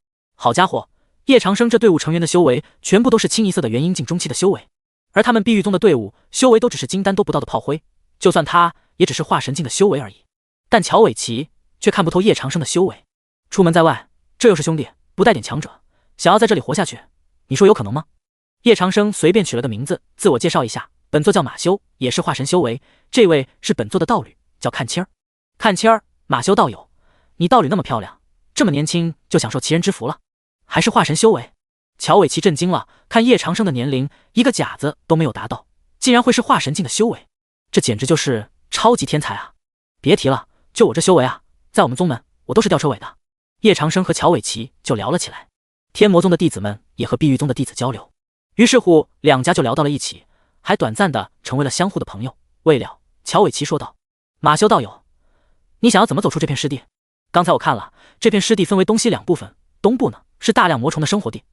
好家伙，叶长生这队伍成员的修为全部都是清一色的元婴境中期的修为，而他们碧玉宗的队伍修为都只是金丹都不到的炮灰，就算他也只是化神境的修为而已。但乔伟奇却看不透叶长生的修为。出门在外，这又是兄弟，不带点强者，想要在这里活下去，你说有可能吗？叶长生随便取了个名字，自我介绍一下，本座叫马修，也是化神修为，这位是本座的道侣，叫看清儿。看清儿，马修道友，你道侣那么漂亮，这么年轻就享受奇人之福了，还是化神修为？乔伟奇震惊了，看叶长生的年龄，一个甲子都没有达到，竟然会是化神境的修为，这简直就是超级天才啊！别提了，就我这修为啊，在我们宗门我都是吊车尾的。叶长生和乔伟奇就聊了起来，天魔宗的弟子们也和碧玉宗的弟子交流，于是乎两家就聊到了一起，还短暂的成为了相互的朋友。未了，乔伟奇说道：“马修道友，你想要怎么走出这片湿地？刚才我看了，这片湿地分为东西两部分，东部呢是大量魔虫的生活地，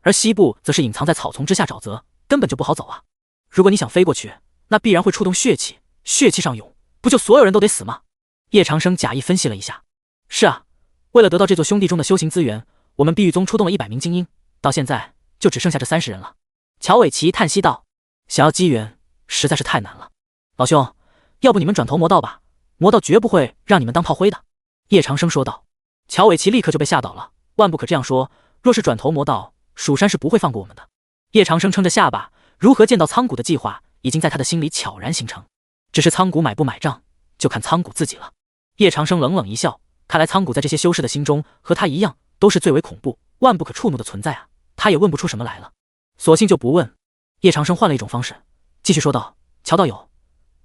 而西部则是隐藏在草丛之下沼泽，根本就不好走啊。如果你想飞过去，那必然会触动血气，血气上涌，不就所有人都得死吗？”叶长生假意分析了一下：“是啊，为了得到这座兄弟中的修行资源，我们碧玉宗出动了100名精英，到现在就只剩下这30人了。”乔伟奇叹息道：“想要机缘实在是太难了，老兄，要不你们转投魔道吧，魔道绝不会让你们当炮灰的。”叶长生说道。乔伟奇立刻就被吓倒了，万不可这样说，若是转投魔道，蜀山是不会放过我们的。叶长生撑着下巴，如何见到苍谷的计划已经在他的心里悄然形成，只是苍谷买不买账，就看苍谷自己了。叶长生冷冷一笑，看来苍谷在这些修士的心中和他一样，都是最为恐怖、万不可触怒的存在啊！他也问不出什么来了，索性就不问。叶长生换了一种方式，继续说道：“乔道友，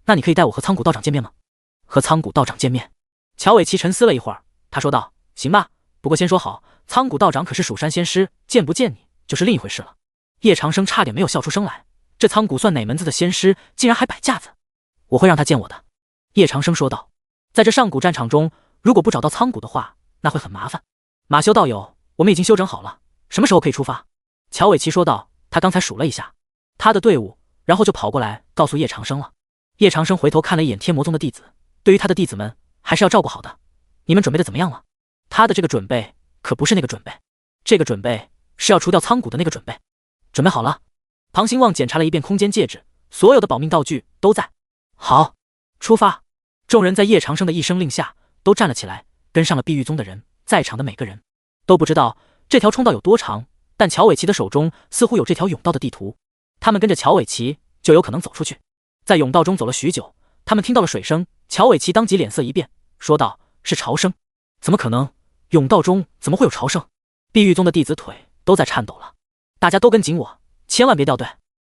那你可以带我和苍谷道长见面吗？”和苍谷道长见面？乔伟奇沉思了一会儿，他说道：“行吧，不过先说好，苍谷道长可是蜀山仙师，见不见你就是另一回事了。”叶长生差点没有笑出声来，这苍谷算哪门子的仙师，竟然还摆架子？我会让他见我的。叶长生说道。在这上古战场中，如果不找到苍谷的话，那会很麻烦。马修道友，我们已经休整好了，什么时候可以出发？乔伟奇说道。他刚才数了一下他的队伍，然后就跑过来告诉叶长生了。叶长生回头看了一眼天魔宗的弟子，对于他的弟子们还是要照顾好的。你们准备的怎么样了？他的这个准备可不是那个准备，这个准备是要除掉苍谷的那个准备。准备好了。庞兴旺检查了一遍空间戒指，所有的保命道具都在。好，出发。众人在叶长生的一声令下都站了起来，跟上了碧玉宗的人。在场的每个人都不知道这条冲道有多长，但乔伟奇的手中似乎有这条甬道的地图，他们跟着乔伟奇就有可能走出去。在甬道中走了许久，他们听到了水声，乔伟奇当即脸色一变，说道：“是潮声？怎么可能？甬道中怎么会有潮声？”碧玉宗的弟子腿都在颤抖了，大家都跟紧我，千万别掉队。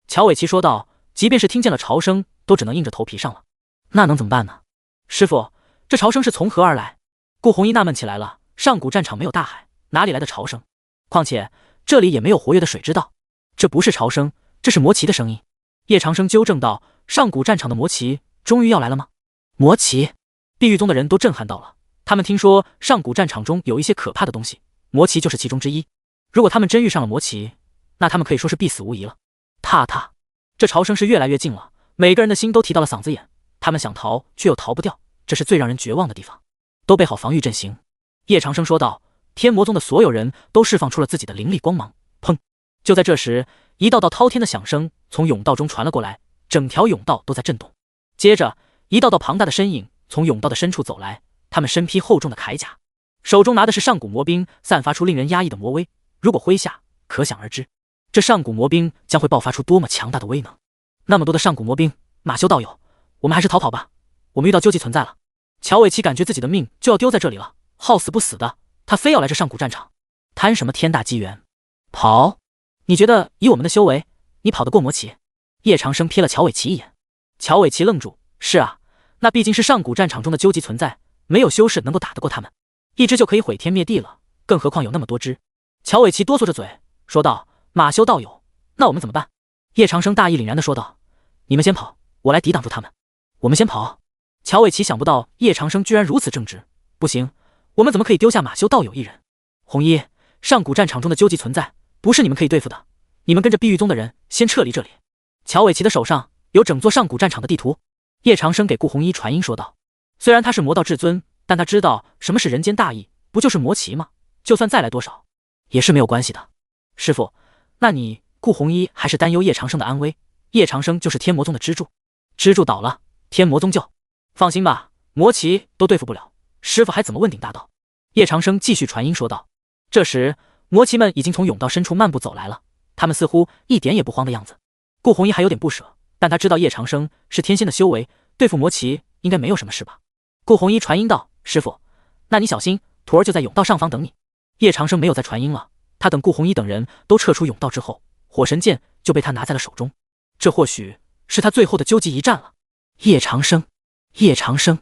乔伟奇说道：“即便是听见了潮声，都只能硬着头皮上了。那能怎么办呢？师傅，这潮声是从何而来？”顾红衣纳闷起来了，上古战场没有大海，哪里来的潮声？况且这里也没有活跃的水之道，这不是潮声，这是魔旗的声音。叶长生纠正道：“上古战场的魔旗终于要来了吗？”魔旗？碧玉宗的人都震撼到了，他们听说上古战场中有一些可怕的东西，魔旗就是其中之一。如果他们真遇上了魔旗，那他们可以说是必死无疑了。踏踏，这潮声是越来越近了，每个人的心都提到了嗓子眼，他们想逃却又逃不掉，这是最让人绝望的地方。都备好防御阵型。叶长生说道。天魔宗的所有人都释放出了自己的灵力光芒。砰！就在这时，一道道滔天的响声从甬道中传了过来，整条甬道都在震动。接着，一道道庞大的身影从甬道的深处走来，他们身披厚重的铠甲，手中拿的是上古魔兵，散发出令人压抑的魔威。如果挥下，可想而知，这上古魔兵将会爆发出多么强大的威能。那么多的上古魔兵，马修道友，我们还是逃跑吧，我们遇到究极存在了。乔伟奇感觉自己的命就要丢在这里了，好死不死的，他非要来这上古战场，贪什么天大机缘？跑？你觉得以我们的修为，你跑得过魔旗？叶长生瞥了乔伟奇一眼。乔伟奇愣住，是啊，那毕竟是上古战场中的究极存在，没有修士能够打得过他们，一只就可以毁天灭地了，更何况有那么多只。乔伟奇哆嗦着嘴说道：“马修道友，那我们怎么办？”叶长生大义凛然地说道：“你们先跑，我来抵挡住他们。”我们先跑？乔伟奇想不到叶长生居然如此正直。不行，我们怎么可以丢下马修道友一人？红衣，上古战场中的究极存在，不是你们可以对付的。你们跟着碧玉宗的人先撤离这里。乔伟奇的手上有整座上古战场的地图。叶长生给顾红衣传音说道。虽然他是魔道至尊，但他知道什么是人间大义，不就是魔旗吗？就算再来多少，也是没有关系的。师傅，那你顾红衣还是担忧叶长生的安危？叶长生就是天魔宗的支柱，支柱倒了，天魔宗就……放心吧，魔旗都对付不了，师傅还怎么问鼎大道？叶长生继续传音说道。这时，魔旗们已经从甬道深处漫步走来了，他们似乎一点也不慌的样子。顾红衣还有点不舍，但他知道叶长生是天仙的修为，对付魔旗应该没有什么事吧。顾红衣传音道：“师傅，那你小心，徒儿就在甬道上方等你。”叶长生没有再传音了，他等顾红衣等人都撤出甬道之后，火神剑就被他拿在了手中，这或许是他最后的究极一战了。叶长生，叶长生，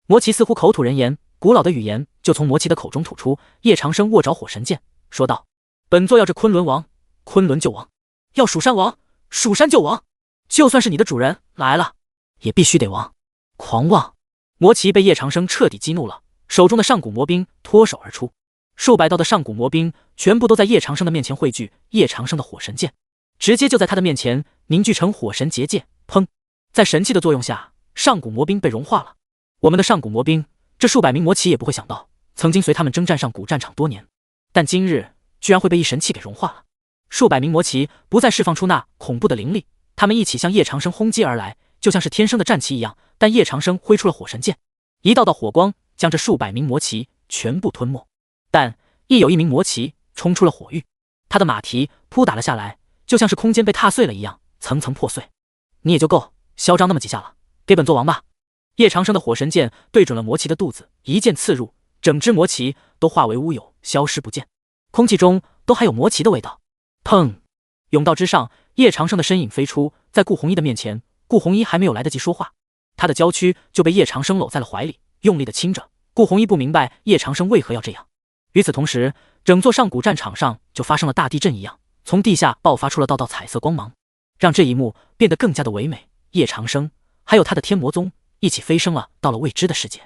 魔旗似乎口吐人言，古老的语言就从魔旗的口中吐出。叶长生握着火神剑，说道：“本座要治昆仑王，昆仑就亡；要蜀山王，蜀山就亡。就算是你的主人来了，也必须得亡。”狂妄！魔旗被叶长生彻底激怒了，手中的上古魔兵脱手而出，数百道的上古魔兵全部都在叶长生的面前汇聚。叶长生的火神剑直接就在他的面前凝聚成火神结界。砰！在神器的作用下，上古魔兵被融化了。我们的上古魔兵，这数百名魔旗也不会想到，曾经随他们征战上古战场多年，但今日居然会被一神器给融化了。数百名魔旗不再释放出那恐怖的灵力，他们一起向叶长生轰击而来，就像是天生的战旗一样。但叶长生挥出了火神剑，一道道火光将这数百名魔旗全部吞没。但亦有一名魔旗冲出了火域，他的马蹄扑打了下来，就像是空间被踏碎了一样，层层破碎。你也就够嚣张那么几下了，给本座亡吧！叶长生的火神剑对准了魔旗的肚子，一剑刺入，整只魔旗都化为乌有，消失不见，空气中都还有魔旗的味道。砰！甬道之上，叶长生的身影飞出，在顾红衣的面前，顾红衣还没有来得及说话，他的娇躯就被叶长生搂在了怀里，用力的亲着。顾红衣不明白叶长生为何要这样。与此同时，整座上古战场上就发生了大地震一样，从地下爆发出了道道彩色光芒，让这一幕变得更加的唯美。叶长生还有他的天魔宗一起飞升了到了未知的世界。